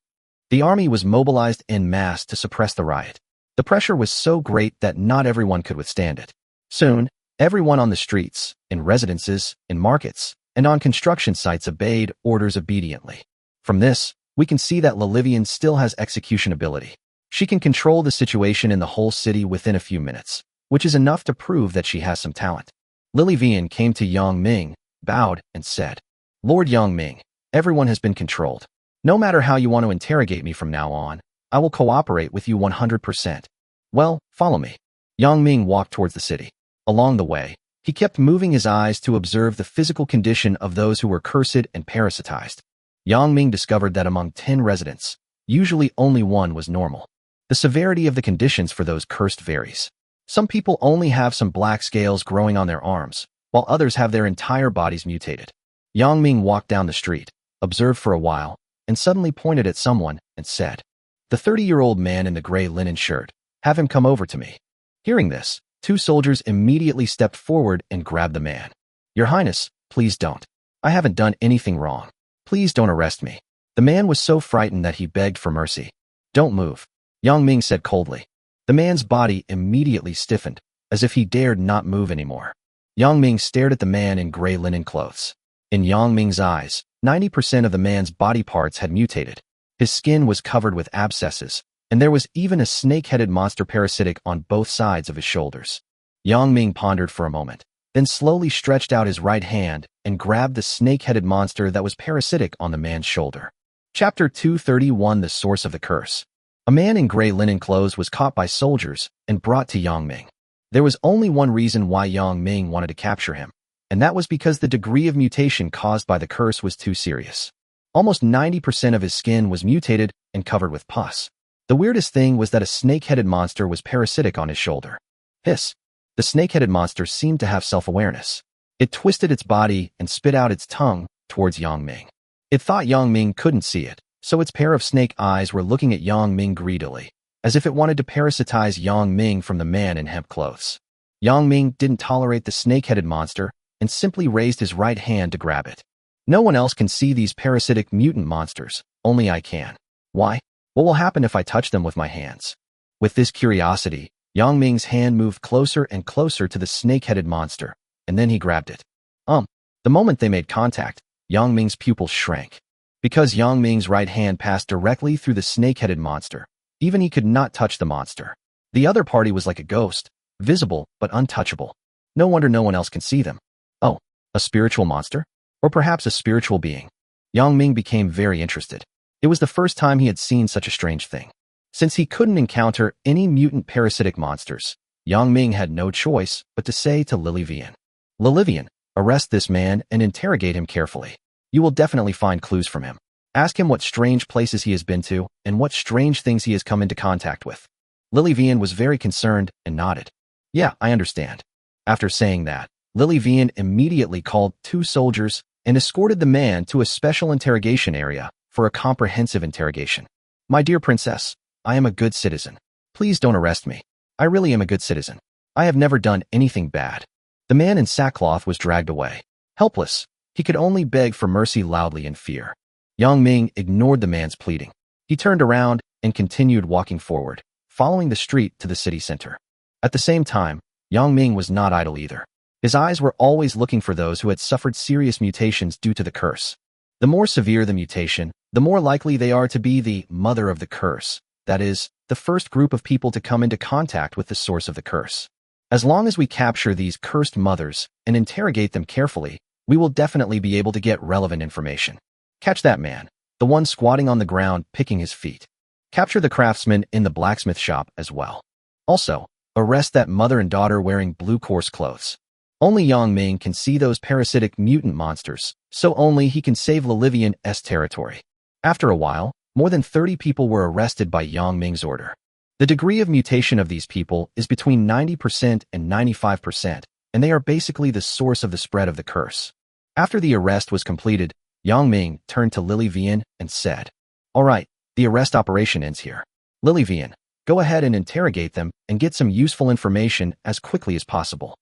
The army was mobilized en masse to suppress the riot. The pressure was so great that not everyone could withstand it. Soon, everyone on the streets, in residences, in markets, and on construction sites obeyed orders obediently. From this, we can see that Lilivian still has execution ability. She can control the situation in the whole city within a few minutes, which is enough to prove that she has some talent. Lilivian came to Yang Ming, bowed, and said, Lord Yang Ming, everyone has been controlled. No matter how you want to interrogate me from now on, I will cooperate with you 100%. Well, follow me. Yang Ming walked towards the city. Along the way, he kept moving his eyes to observe the physical condition of those who were cursed and parasitized. Yang Ming discovered that among 10 residents, usually only one was normal. The severity of the conditions for those cursed varies. Some people only have some black scales growing on their arms, while others have their entire bodies mutated. Yang Ming walked down the street, observed for a while, and suddenly pointed at someone and said, The 30-year-old man in the gray linen shirt, have him come over to me. Hearing this, 2 soldiers immediately stepped forward and grabbed the man. Your Highness, please don't. I haven't done anything wrong. Please don't arrest me. The man was so frightened that he begged for mercy. Don't move. Yang Ming said coldly. The man's body immediately stiffened, as if he dared not move anymore. Yang Ming stared at the man in gray linen clothes. In Yang Ming's eyes, 90% of the man's body parts had mutated. His skin was covered with abscesses, and there was even a snake-headed monster parasitic on both sides of his shoulders. Yang Ming pondered for a moment, then slowly stretched out his right hand and grabbed the snake-headed monster that was parasitic on the man's shoulder. Chapter 231 The Source of the Curse. A man in gray linen clothes was caught by soldiers and brought to Yang Ming. There was only one reason why Yang Ming wanted to capture him, and that was because the degree of mutation caused by the curse was too serious. Almost 90% of his skin was mutated and covered with pus. The weirdest thing was that a snake-headed monster was parasitic on his shoulder. Hiss! The snake-headed monster seemed to have self-awareness. It twisted its body and spit out its tongue towards Yang Ming. It thought Yang Ming couldn't see it, so its pair of snake eyes were looking at Yang Ming greedily, as if it wanted to parasitize Yang Ming from the man in hemp clothes. Yang Ming didn't tolerate the snake-headed monster and simply raised his right hand to grab it. No one else can see these parasitic mutant monsters, only I can. Why? What will happen if I touch them with my hands? With this curiosity, Yang Ming's hand moved closer and closer to the snake-headed monster, and then he grabbed it. The moment they made contact, Yang Ming's pupils shrank. Because Yang Ming's right hand passed directly through the snake-headed monster, even he could not touch the monster. The other party was like a ghost, visible but untouchable. No wonder no one else can see them. Oh, a spiritual monster? Or perhaps a spiritual being? Yang Ming became very interested. It was the first time he had seen such a strange thing. Since he couldn't encounter any mutant parasitic monsters, Yang Ming had no choice but to say to Lilivian, "Lilivian, arrest this man and interrogate him carefully. You will definitely find clues from him. Ask him what strange places he has been to and what strange things he has come into contact with." Lilivian was very concerned and nodded. "Yeah, I understand." After saying that, Lilivian immediately called 2 soldiers and escorted the man to a special interrogation area for a comprehensive interrogation. "My dear princess, I am a good citizen. Please don't arrest me. I really am a good citizen. I have never done anything bad." The man in sackcloth was dragged away. Helpless, he could only beg for mercy loudly in fear. Yang Ming ignored the man's pleading. He turned around and continued walking forward, following the street to the city center. At the same time, Yang Ming was not idle either. His eyes were always looking for those who had suffered serious mutations due to the curse. The more severe the mutation, the more likely they are to be the mother of the curse, that is, the first group of people to come into contact with the source of the curse. As long as we capture these cursed mothers and interrogate them carefully, we will definitely be able to get relevant information. Catch that man, the one squatting on the ground picking his feet. Capture the craftsman in the blacksmith shop as well. Also, arrest that mother and daughter wearing blue coarse clothes. Only Yang Ming can see those parasitic mutant monsters, so only he can save Lilivian's territory. After a while, more than 30 people were arrested by Yang Ming's order. The degree of mutation of these people is between 90% and 95%, and they are basically the source of the spread of the curse. After the arrest was completed, Yang Ming turned to Lilivian and said, "All right, the arrest operation ends here. Lilivian, go ahead and interrogate them and get some useful information as quickly as possible."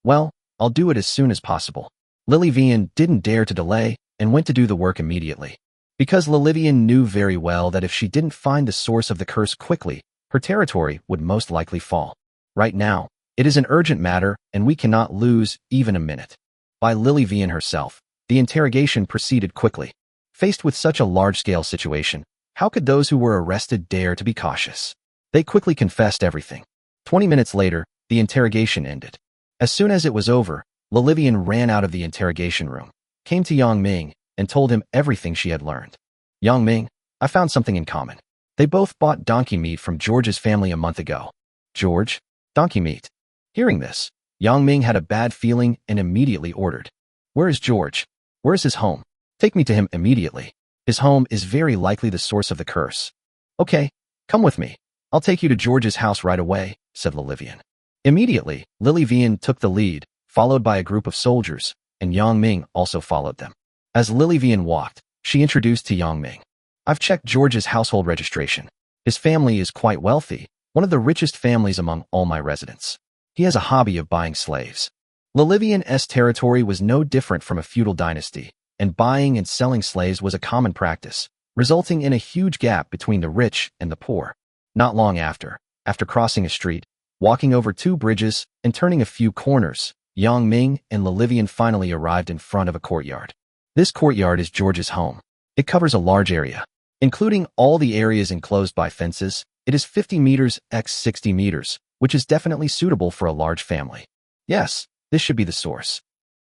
"Well, I'll do it as soon as possible." Lilivian didn't dare to delay and went to do the work immediately. Because Lilivian knew very well that if she didn't find the source of the curse quickly, her territory would most likely fall. Right now, it is an urgent matter and we cannot lose even a minute. By Lilivian herself, the interrogation proceeded quickly. Faced with such a large-scale situation, how could those who were arrested dare to be cautious? They quickly confessed everything. 20 minutes later, the interrogation ended. As soon as it was over, Lilivian ran out of the interrogation room, came to Yang Ming, and told him everything she had learned. "Yang Ming, I found something in common. They both bought donkey meat from George's family a month ago." "George? Donkey meat?" Hearing this, Yang Ming had a bad feeling and immediately ordered, "Where is George? Where is his home? Take me to him immediately. His home is very likely the source of the curse." "Okay, come with me. I'll take you to George's house right away," said Lilivian. Immediately, Lilivian took the lead, followed by a group of soldiers, and Yang Ming also followed them. As Lilivian walked, she introduced to Yang Ming, "I've checked George's household registration. His family is quite wealthy, one of the richest families among all my residents. He has a hobby of buying slaves." Lilivian's territory was no different from a feudal dynasty, and buying and selling slaves was a common practice, resulting in a huge gap between the rich and the poor. Not long after crossing a street, walking over 2 bridges, and turning a few corners, Yang Ming and Lilivian finally arrived in front of a courtyard. This courtyard is George's home. It covers a large area. Including all the areas enclosed by fences, it is 50 meters x 60 meters, which is definitely suitable for a large family. Yes, this should be the source.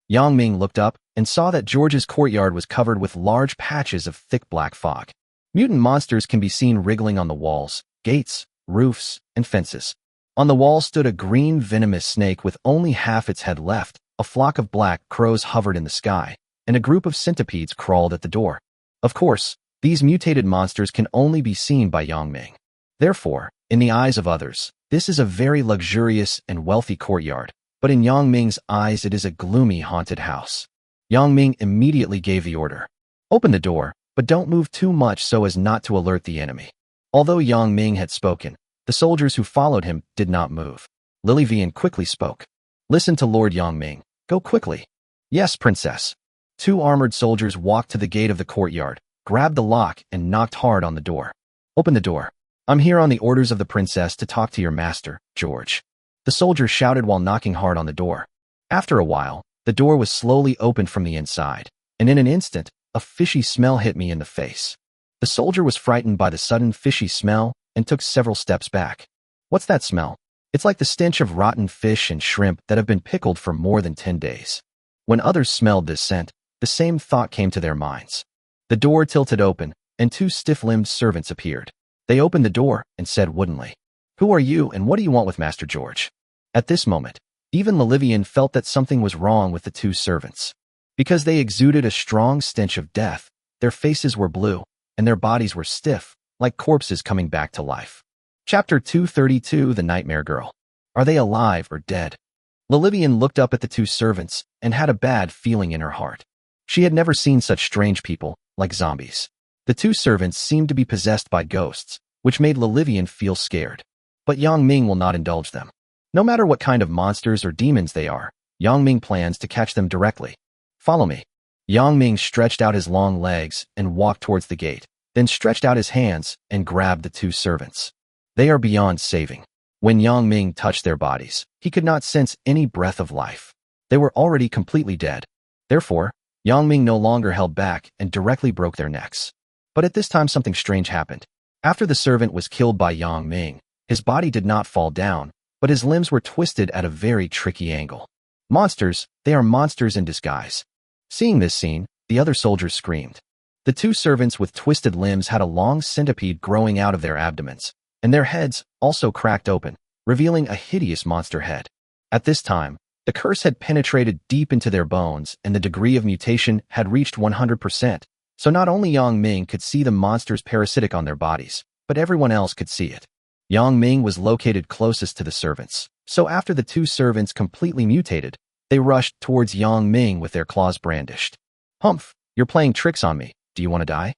Yang Ming looked up and saw that George's courtyard was covered with large patches of thick black fog. Mutant monsters can be seen wriggling on the walls, gates, roofs, and fences. On the wall stood a green venomous snake with only half its head left. A flock of black crows hovered in the sky, and a group of centipedes crawled at the door. Of course, these mutated monsters can only be seen by Yang Ming. Therefore, in the eyes of others, this is a very luxurious and wealthy courtyard, but in Yang Ming's eyes it is a gloomy haunted house. Yang Ming immediately gave the order. Open the door, but don't move too much so as not to alert the enemy. Although Yang Ming had spoken, the soldiers who followed him did not move. Lily Vian quickly spoke. Listen to Lord Yang Ming. Go quickly. Yes, princess. 2 armored soldiers walked to the gate of the courtyard, grabbed the lock, and knocked hard on the door. Open the door. I'm here on the orders of the princess to talk to your master, George. The soldiers shouted while knocking hard on the door. After a while, the door was slowly opened from the inside, and in an instant, a fishy smell hit me in the face. The soldier was frightened by the sudden fishy smell and took several steps back. What's that smell? It's like the stench of rotten fish and shrimp that have been pickled for more than 10 days. When others smelled this scent, the same thought came to their minds. The door tilted open, and 2 stiff-limbed servants appeared. They opened the door and said woodenly, "Who are you and what do you want with Master George?" At this moment, even Lilivian felt that something was wrong with the 2 servants. Because they exuded a strong stench of death, their faces were blue, and their bodies were stiff, like corpses coming back to life. Chapter 232, The Nightmare Girl. Are they alive or dead? Lilivian looked up at the 2 servants and had a bad feeling in her heart. She had never seen such strange people, like zombies. The 2 servants seemed to be possessed by ghosts, which made Lilivian feel scared. But Yang Ming will not indulge them. No matter what kind of monsters or demons they are, Yang Ming plans to catch them directly. Follow me. Yang Ming stretched out his long legs and walked towards the gate, then stretched out his hands and grabbed the 2 servants. They are beyond saving. When Yang Ming touched their bodies, he could not sense any breath of life. They were already completely dead. Therefore, Yang Ming no longer held back and directly broke their necks. But at this time something strange happened. After the servant was killed by Yang Ming, his body did not fall down, but his limbs were twisted at a very tricky angle. Monsters, they are monsters in disguise. Seeing this scene, the other soldiers screamed. The 2 servants with twisted limbs had a long centipede growing out of their abdomens, and their heads also cracked open, revealing a hideous monster head. At this time, the curse had penetrated deep into their bones and the degree of mutation had reached 100%, so not only Yang Ming could see the monster's parasitic on their bodies, but everyone else could see it. Yang Ming was located closest to the servants, so after the 2 servants completely mutated, they rushed towards Yang Ming with their claws brandished. Humph, you're playing tricks on me. Do you want to die?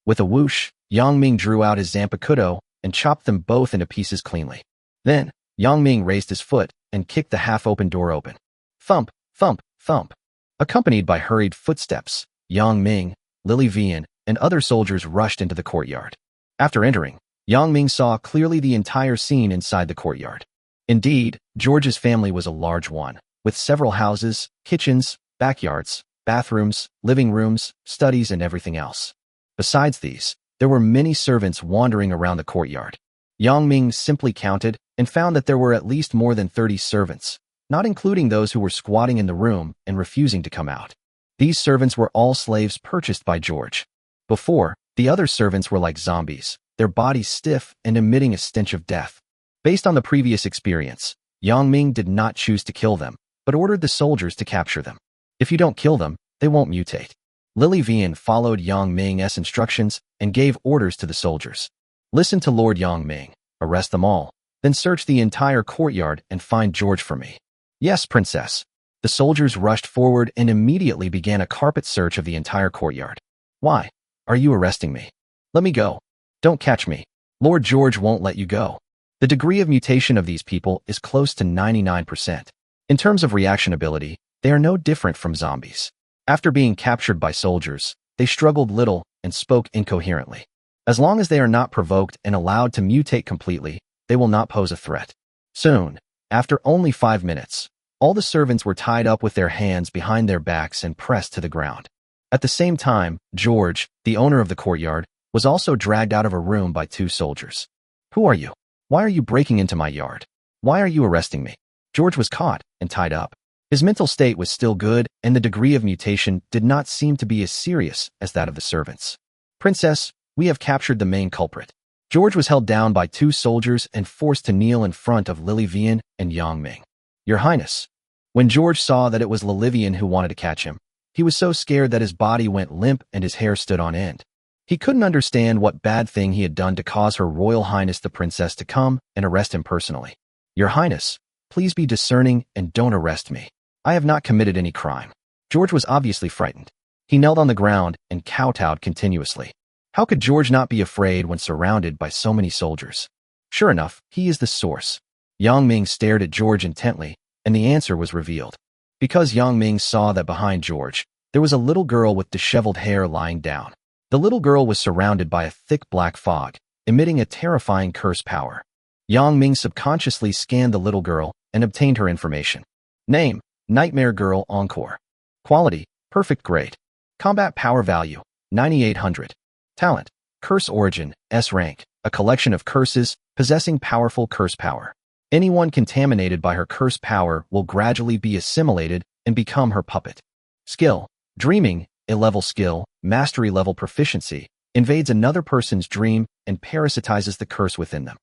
With a whoosh, Yang Ming drew out his Zanpakuto and chopped them both into pieces cleanly. Then, Yang Ming raised his foot and kicked the half-open door open. Thump, thump, thump. Accompanied by hurried footsteps, Yang Ming, Lily Vian, and other soldiers rushed into the courtyard. After entering, Yang Ming saw clearly the entire scene inside the courtyard. Indeed, George's family was a large one, with several houses, kitchens, backyards, bathrooms, living rooms, studies, and everything else. Besides these, there were many servants wandering around the courtyard. Yang Ming simply counted and found that there were at least more than 30 servants, not including those who were squatting in the room and refusing to come out. These servants were all slaves purchased by George. Before, the other servants were like zombies, their bodies stiff and emitting a stench of death. Based on the previous experience, Yang Ming did not choose to kill them, but ordered the soldiers to capture them. If you don't kill them, they won't mutate. Lily Vian followed Yang Ming's instructions and gave orders to the soldiers. Listen to Lord Yang Ming, arrest them all, then search the entire courtyard and find George for me. Yes, princess. The soldiers rushed forward and immediately began a carpet search of the entire courtyard. Why? Are you arresting me? Let me go. Don't catch me. Lord George won't let you go. The degree of mutation of these people is close to 99%. In terms of reaction ability, they are no different from zombies. After being captured by soldiers, they struggled little and spoke incoherently. As long as they are not provoked and allowed to mutate completely, they will not pose a threat. Soon, after only 5 minutes, all the servants were tied up with their hands behind their backs and pressed to the ground. At the same time, George, the owner of the courtyard, was also dragged out of a room by 2 soldiers. Who are you? Why are you breaking into my yard? Why are you arresting me? George was caught and tied up. His mental state was still good, and the degree of mutation did not seem to be as serious as that of the servants. Princess, we have captured the main culprit. George was held down by two soldiers and forced to kneel in front of Lily Vian and Yang Ming. Your Highness. When George saw that it was Lilivian who wanted to catch him, he was so scared that his body went limp and his hair stood on end. He couldn't understand what bad thing he had done to cause Her Royal Highness the Princess to come and arrest him personally. Your Highness, please be discerning and don't arrest me. I have not committed any crime. George was obviously frightened. He knelt on the ground and kowtowed continuously. How could George not be afraid when surrounded by so many soldiers? Sure enough, he is the source. Yang Ming stared at George intently, and the answer was revealed. Because Yang Ming saw that behind George, there was a little girl with disheveled hair lying down. The little girl was surrounded by a thick black fog, emitting a terrifying curse power. Yang Ming subconsciously scanned the little girl and obtained her information. Name, Nightmare Girl Encore. Quality, perfect grade. Combat power value, 9800. Talent, curse origin, S rank, a collection of curses possessing powerful curse power. Anyone contaminated by her curse power will gradually be assimilated and become her puppet. Skill, dreaming, A-level skill, mastery level proficiency, invades another person's dream and parasitizes the curse within them.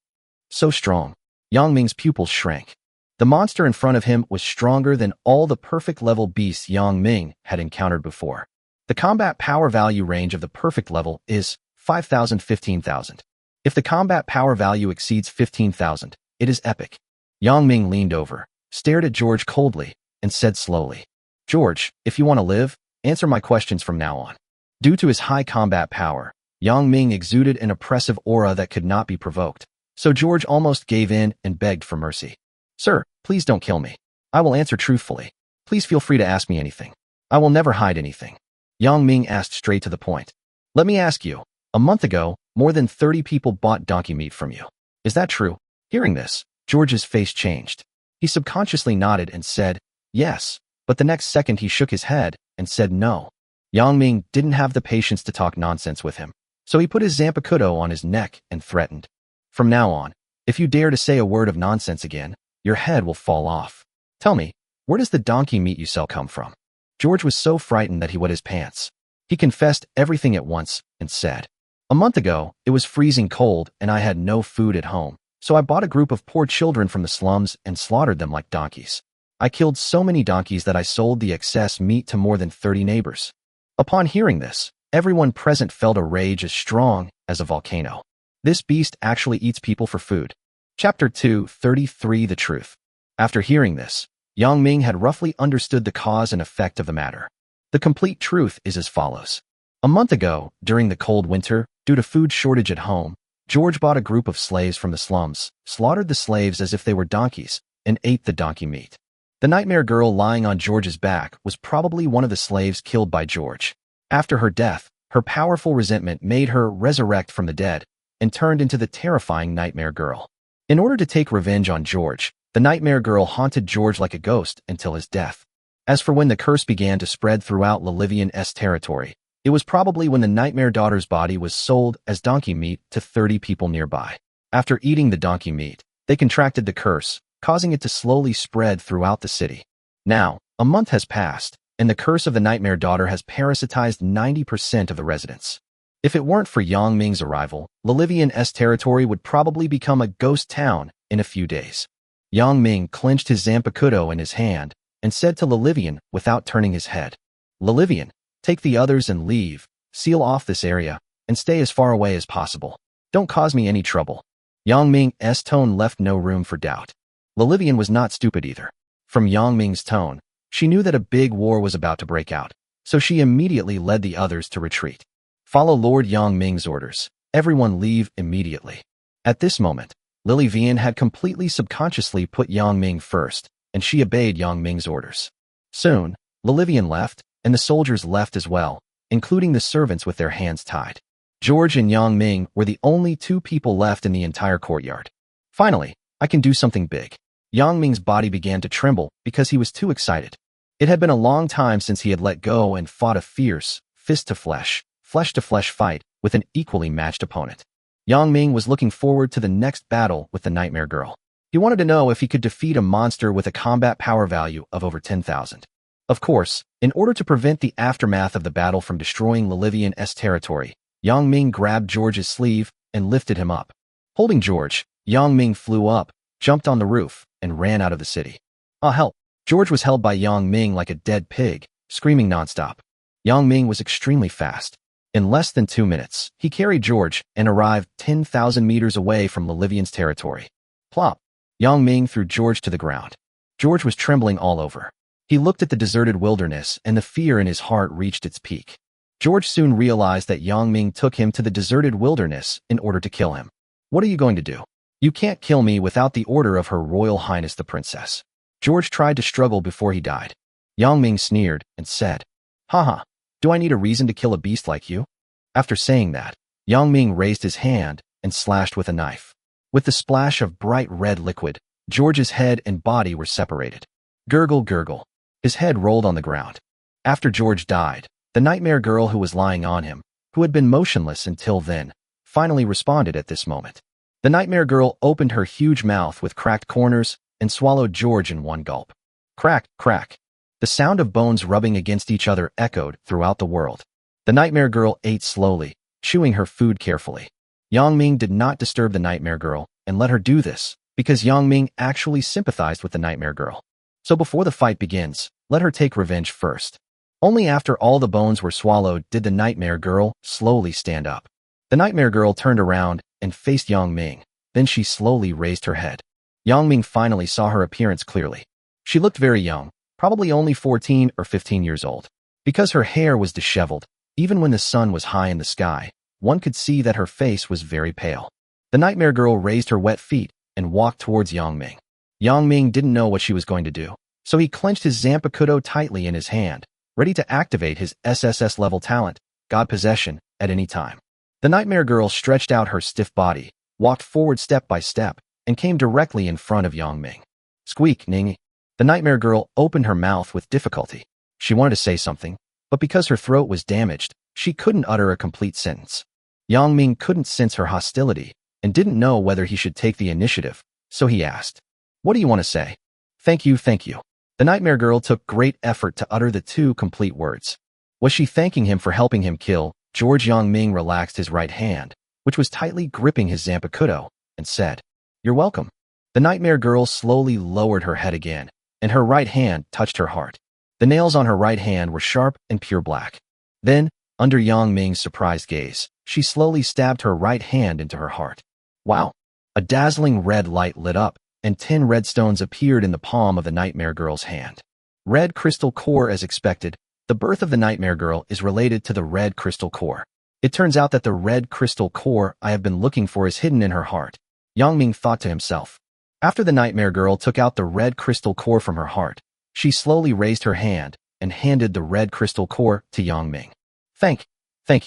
So strong. Yang Ming's pupils shrank. The monster in front of him was stronger than all the perfect level beasts Yang Ming had encountered before. The combat power value range of the perfect level is 5,000–15,000. If the combat power value exceeds 15,000, it is epic. Yang Ming leaned over, stared at George coldly, and said slowly, George, if you want to live, answer my questions from now on. Due to his high combat power, Yang Ming exuded an oppressive aura that could not be provoked, so George almost gave in and begged for mercy. Sir, please don't kill me. I will answer truthfully. Please feel free to ask me anything. I will never hide anything. Yang Ming asked straight to the point. Let me ask you, a month ago, more than 30 people bought donkey meat from you. Is that true? Hearing this, George's face changed. He subconsciously nodded and said, yes, but the next second he shook his head and said no. Yang Ming didn't have the patience to talk nonsense with him, so he put his zanpakuto on his neck and threatened. From now on, if you dare to say a word of nonsense again, your head will fall off. Tell me, where does the donkey meat you sell come from? George was so frightened that he wet his pants. He confessed everything at once and said, a month ago, it was freezing cold and I had no food at home, so I bought a group of poor children from the slums and slaughtered them like donkeys. I killed so many donkeys that I sold the excess meat to more than 30 neighbors. Upon hearing this, everyone present felt a rage as strong as a volcano. This beast actually eats people for food. Chapter 2:33 The Truth. After hearing this, Yang Ming had roughly understood the cause and effect of the matter. The complete truth is as follows. A month ago, during the cold winter, due to food shortage at home, George bought a group of slaves from the slums, slaughtered the slaves as if they were donkeys, and ate the donkey meat. The nightmare girl lying on George's back was probably one of the slaves killed by George. After her death, her powerful resentment made her resurrect from the dead and turned into the terrifying nightmare girl. In order to take revenge on George, the nightmare girl haunted George like a ghost until his death. As for when the curse began to spread throughout Lilivian's territory, it was probably when the nightmare daughter's body was sold as donkey meat to 30 people nearby. After eating the donkey meat, they contracted the curse, causing it to slowly spread throughout the city. Now, a month has passed, and the curse of the nightmare daughter has parasitized 90% of the residents. If it weren't for Yang Ming's arrival, Lilivian's territory would probably become a ghost town in a few days. Yang Ming clenched his zanpakuto in his hand and said to Lilivian without turning his head, Lilivian, take the others and leave, seal off this area, and stay as far away as possible. Don't cause me any trouble. Yang Ming's tone left no room for doubt. Lilivian was not stupid either. From Yang Ming's tone, she knew that a big war was about to break out, so she immediately led the others to retreat. Follow Lord Yang Ming's orders. Everyone leave immediately. At this moment, Lilivian had completely subconsciously put Yang Ming first, and she obeyed Yang Ming's orders. Soon, Lilivian left, and the soldiers left as well, including the servants with their hands tied. George and Yang Ming were the only two people left in the entire courtyard. Finally, I can do something big. Yang Ming's body began to tremble because he was too excited. It had been a long time since he had let go and fought a fierce, fist-to-flesh, flesh-to-flesh fight with an equally matched opponent. Yang Ming was looking forward to the next battle with the Nightmare Girl. He wanted to know if he could defeat a monster with a combat power value of over 10,000. Of course, in order to prevent the aftermath of the battle from destroying Lilivian's territory, Yang Ming grabbed George's sleeve and lifted him up. Holding George, Yang Ming flew up, jumped on the roof, and ran out of the city. Ah, help! George was held by Yang Ming like a dead pig, screaming nonstop. Yang Ming was extremely fast. In less than 2 minutes, he carried George and arrived 10,000 meters away from Livian's territory. Plop! Yang Ming threw George to the ground. George was trembling all over. He looked at the deserted wilderness, and the fear in his heart reached its peak. George soon realized that Yang Ming took him to the deserted wilderness in order to kill him. What are you going to do? You can't kill me without the order of Her Royal Highness the Princess. George tried to struggle before he died. Yang Ming sneered and said, Haha, do I need a reason to kill a beast like you? After saying that, Yang Ming raised his hand and slashed with a knife. With the splash of bright red liquid, George's head and body were separated. Gurgle, gurgle. His head rolled on the ground. After George died, the nightmare girl who was lying on him, who had been motionless until then, finally responded at this moment. The nightmare girl opened her huge mouth with cracked corners and swallowed George in one gulp. Crack, crack. The sound of bones rubbing against each other echoed throughout the world. The nightmare girl ate slowly, chewing her food carefully. Yang Ming did not disturb the nightmare girl and let her do this, because Yang Ming actually sympathized with the nightmare girl. So before the fight begins, let her take revenge first. Only after all the bones were swallowed did the nightmare girl slowly stand up. The nightmare girl turned around and faced Yang Ming. Then she slowly raised her head. Yang Ming finally saw her appearance clearly. She looked very young, probably only 14 or 15 years old. Because her hair was disheveled, even when the sun was high in the sky, one could see that her face was very pale. The nightmare girl raised her wet feet and walked towards Yang Ming. Yang Ming didn't know what she was going to do, so he clenched his Zanpakuto tightly in his hand, ready to activate his SSS level talent, God Possession, at any time. The nightmare girl stretched out her stiff body, walked forward step by step, and came directly in front of Yang Ming. Squeak, Ning. The nightmare girl opened her mouth with difficulty. She wanted to say something, but because her throat was damaged, she couldn't utter a complete sentence. Yang Ming couldn't sense her hostility and didn't know whether he should take the initiative, so he asked, What do you want to say? Thank you, thank you. The nightmare girl took great effort to utter the 2 complete words. Was she thanking him for helping him kill George? Yang Ming relaxed his right hand, which was tightly gripping his Zanpakuto, and said, You're welcome. The nightmare girl slowly lowered her head again, and her right hand touched her heart. The nails on her right hand were sharp and pure black. Then, under Yang Ming's surprised gaze, she slowly stabbed her right hand into her heart. Wow! A dazzling red light lit up, and 10 red stones appeared in the palm of the nightmare girl's hand. Red crystal core. As expected, the birth of the nightmare girl is related to the red crystal core. It turns out that the red crystal core I have been looking for is hidden in her heart. Yang Ming thought to himself. After the nightmare girl took out the red crystal core from her heart, she slowly raised her hand and handed the red crystal core to Yang Ming. Thank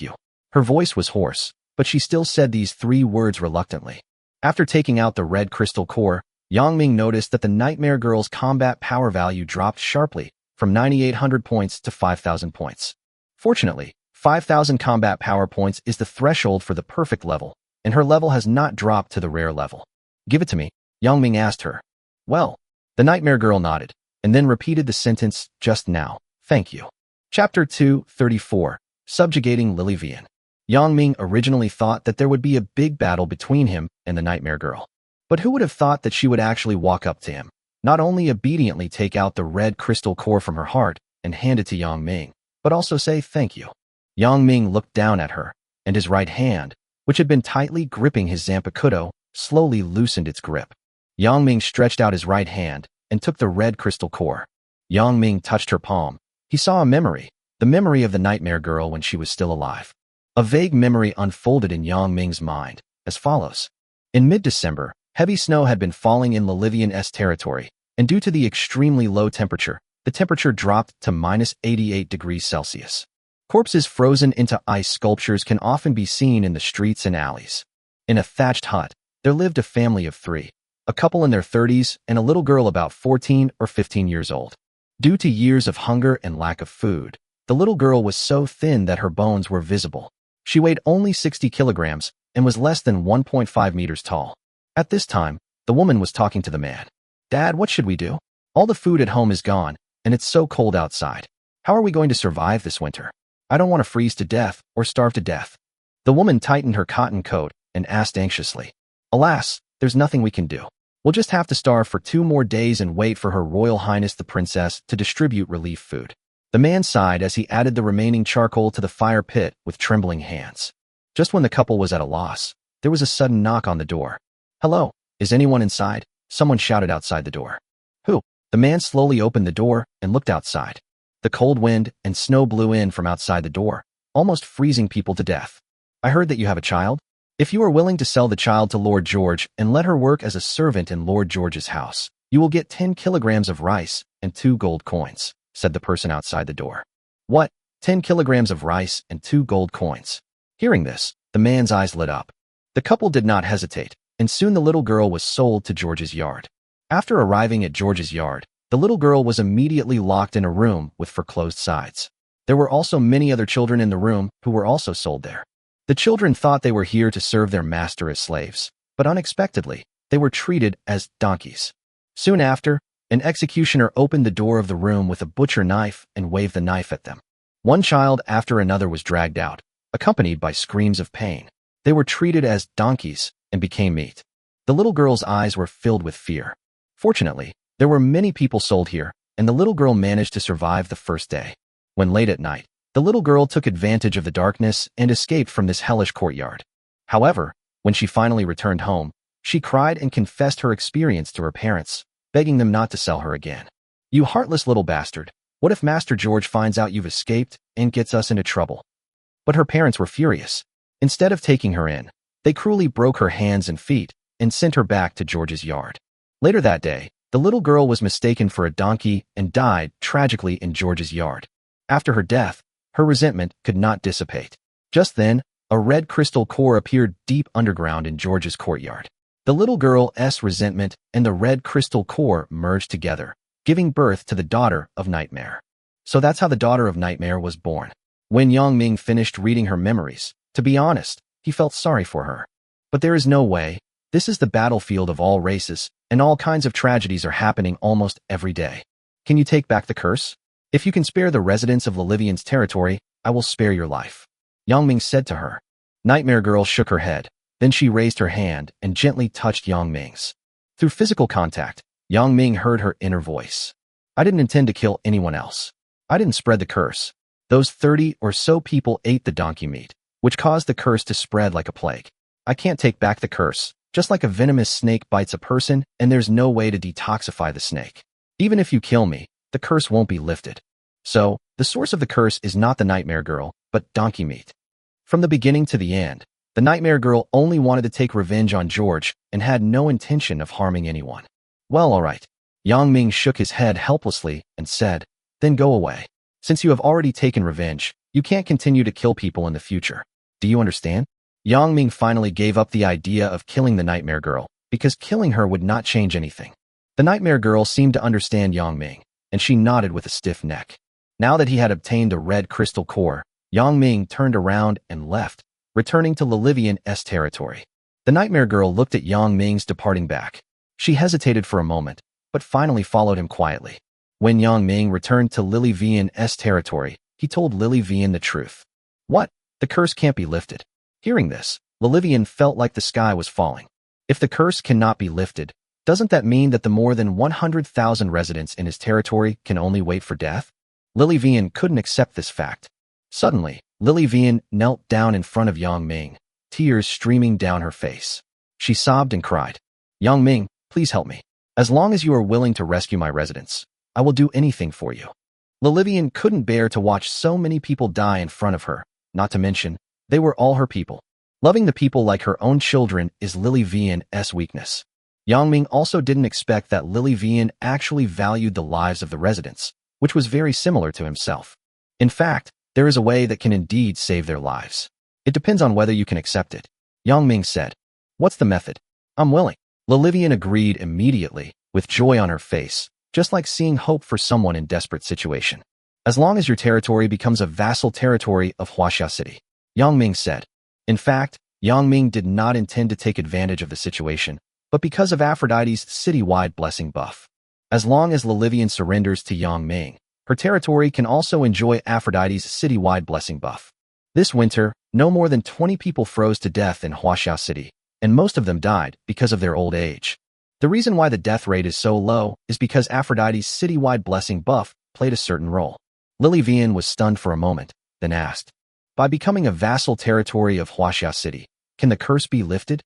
you. Her voice was hoarse, but she still said these 3 words reluctantly. After taking out the red crystal core, Yang Ming noticed that the nightmare girl's combat power value dropped sharply from 9,800 points to 5,000 points. Fortunately, 5,000 combat power points is the threshold for the perfect level, and her level has not dropped to the rare level. Give it to me, Yang Ming asked her. Well, the nightmare girl nodded, and then repeated the sentence, just now, thank you. Chapter 234, Subjugating Livian. Yang Ming originally thought that there would be a big battle between him and the nightmare girl. But who would have thought that she would actually walk up to him, not only obediently take out the red crystal core from her heart and hand it to Yang Ming, but also say thank you. Yang Ming looked down at her, and his right hand, which had been tightly gripping his Zanpakuto, slowly loosened its grip. Yang Ming stretched out his right hand and took the red crystal core. Yang Ming touched her palm. He saw a memory, the memory of the nightmare girl when she was still alive. A vague memory unfolded in Yang Ming's mind, as follows. In mid-December, heavy snow had been falling in Livian's territory, and due to the extremely low temperature, the temperature dropped to -88 degrees Celsius. Corpses frozen into ice sculptures can often be seen in the streets and alleys. In a thatched hut, there lived a family of 3, a couple in their 30s and a little girl about 14 or 15 years old. Due to years of hunger and lack of food, the little girl was so thin that her bones were visible. She weighed only 60 kilograms and was less than 1.5 meters tall. At this time, the woman was talking to the man. Dad, what should we do? All the food at home is gone, and it's so cold outside. How are we going to survive this winter? I don't want to freeze to death or starve to death. The woman tightened her cotton coat and asked anxiously. Alas, there's nothing we can do. We'll just have to starve for 2 more days and wait for Her Royal Highness the Princess to distribute relief food. The man sighed as he added the remaining charcoal to the fire pit with trembling hands. Just when the couple was at a loss, there was a sudden knock on the door. Hello, is anyone inside? Someone shouted outside the door. Who? The man slowly opened the door and looked outside. The cold wind and snow blew in from outside the door, almost freezing people to death. I heard that you have a child? If you are willing to sell the child to Lord George and let her work as a servant in Lord George's house, you will get 10 kilograms of rice and 2 gold coins, said the person outside the door. What? 10 kilograms of rice and 2 gold coins? Hearing this, the man's eyes lit up. The couple did not hesitate, and soon the little girl was sold to George's yard. After arriving at George's yard, the little girl was immediately locked in a room with foreclosed sides. There were also many other children in the room who were also sold there. The children thought they were here to serve their master as slaves, but unexpectedly, they were treated as donkeys. Soon after, an executioner opened the door of the room with a butcher knife and waved the knife at them. One child after another was dragged out, accompanied by screams of pain. They were treated as donkeys and became meat. The little girl's eyes were filled with fear. Fortunately, there were many people sold here, and the little girl managed to survive the first day. When late at night, the little girl took advantage of the darkness and escaped from this hellish courtyard. However, when she finally returned home, she cried and confessed her experience to her parents, begging them not to sell her again. You heartless little bastard, what if Master George finds out you've escaped and gets us into trouble? But her parents were furious. Instead of taking her in, they cruelly broke her hands and feet and sent her back to George's yard. Later that day, the little girl was mistaken for a donkey and died tragically in George's yard. After her death, her resentment could not dissipate. Just then, a red crystal core appeared deep underground in George's courtyard. The little girl's resentment and the red crystal core merged together, giving birth to the daughter of Nightmare. So that's how the daughter of Nightmare was born. When Yang Ming finished reading her memories, to be honest, he felt sorry for her. But there is no way. This is the battlefield of all races, and all kinds of tragedies are happening almost every day. Can you take back the curse? If you can spare the residents of Lilivian's territory, I will spare your life, Yang Ming said to her. Nightmare Girl shook her head. Then she raised her hand and gently touched Yang Ming's. Through physical contact, Yang Ming heard her inner voice. I didn't intend to kill anyone else. I didn't spread the curse. Those 30 or so people ate the donkey meat, which caused the curse to spread like a plague. I can't take back the curse, just like a venomous snake bites a person and there's no way to detoxify the snake. Even if you kill me, the curse won't be lifted. So, the source of the curse is not the Nightmare Girl, but donkey meat. From the beginning to the end, the Nightmare Girl only wanted to take revenge on George and had no intention of harming anyone. Well, alright. Yang Ming shook his head helplessly and said, then go away. Since you have already taken revenge, you can't continue to kill people in the future. Do you understand? Yang Ming finally gave up the idea of killing the Nightmare Girl, because killing her would not change anything. The Nightmare Girl seemed to understand Yang Ming, and she nodded with a stiff neck. Now that he had obtained the red crystal core, Yang Ming turned around and left, returning to Lilivian's territory. The Nightmare Girl looked at Yang Ming's departing back. She hesitated for a moment, but finally followed him quietly. When Yang Ming returned to Lilivian's territory, he told Lilivian the truth. What? The curse can't be lifted. Hearing this, Lilivian felt like the sky was falling. If the curse cannot be lifted, doesn't that mean that the more than 100,000 residents in his territory can only wait for death? Lilivian couldn't accept this fact. Suddenly, Lilivian knelt down in front of Yang Ming, tears streaming down her face. She sobbed and cried. Yang Ming, please help me. As long as you are willing to rescue my residents, I will do anything for you. Lilivian couldn't bear to watch so many people die in front of her, not to mention, they were all her people. Loving the people like her own children is Lilivian's weakness. Yang Ming also didn't expect that Lilivian actually valued the lives of the residents, which was very similar to himself. In fact, there is a way that can indeed save their lives. It depends on whether you can accept it. Yang Ming said. What's the method? I'm willing. Lilivian agreed immediately, with joy on her face, just like seeing hope for someone in desperate situation. As long as your territory becomes a vassal territory of Huaxia City, Yang Ming said. In fact, Yang Ming did not intend to take advantage of the situation, but because of Aphrodite's citywide blessing buff. As long as Lilivian surrenders to Yang Ming, her territory can also enjoy Aphrodite's citywide blessing buff. This winter, No more than 20 people froze to death in Huaxia City, and most of them died because of their old age. The reason why the death rate is so low is because Aphrodite's citywide blessing buff played a certain role. Lily Vian was stunned for a moment, then asked, "By becoming a vassal territory of Huaxia City, can the curse be lifted?"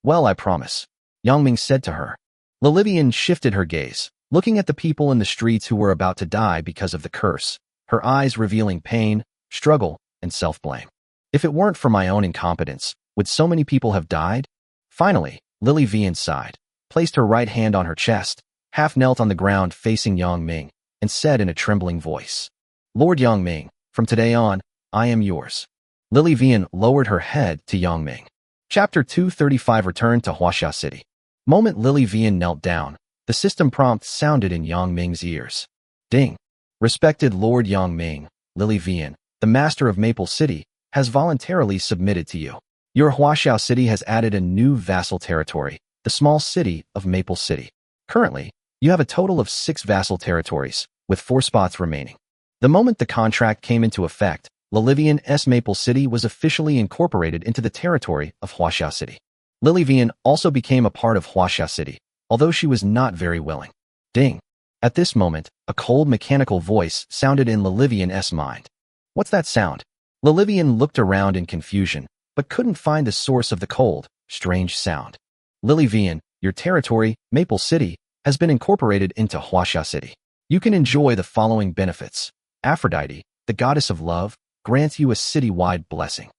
"Well, I promise," Yang Ming said to her. Lilivian shifted her gaze, looking at the people in the streets who were about to die because of the curse, her eyes revealing pain, struggle, and self-blame. "If it weren't for my own incompetence, would so many people have died?" Finally, Lily Vian sighed, placed her right hand on her chest, half knelt on the ground facing Yang Ming, and said in a trembling voice, "Lord Yang Ming, from today on, I am yours." Lily Vian lowered her head to Yang Ming. Chapter 235 Return to Huaxia City. Moment Lily Vian knelt down, the system prompt sounded in Yang Ming's ears. Ding. Respected Lord Yang Ming, Lily Vian, the master of Maple City, has voluntarily submitted to you. Your Huaxiao City has added a new vassal territory, the small city of Maple City. Currently, you have a total of 6 vassal territories, with 4 spots remaining. The moment the contract came into effect, Lilivian's Maple City was officially incorporated into the territory of Huaxia City. Lilivian also became a part of Huaxia City, although she was not very willing. Ding. At this moment, a cold mechanical voice sounded in Lilivian's mind. What's that sound? Lilivian looked around in confusion, but couldn't find the source of the cold, strange sound. Lilivian, your territory, Maple City, has been incorporated into Huaxia City. You can enjoy the following benefits. Aphrodite, the goddess of love, grants you a city-wide blessing.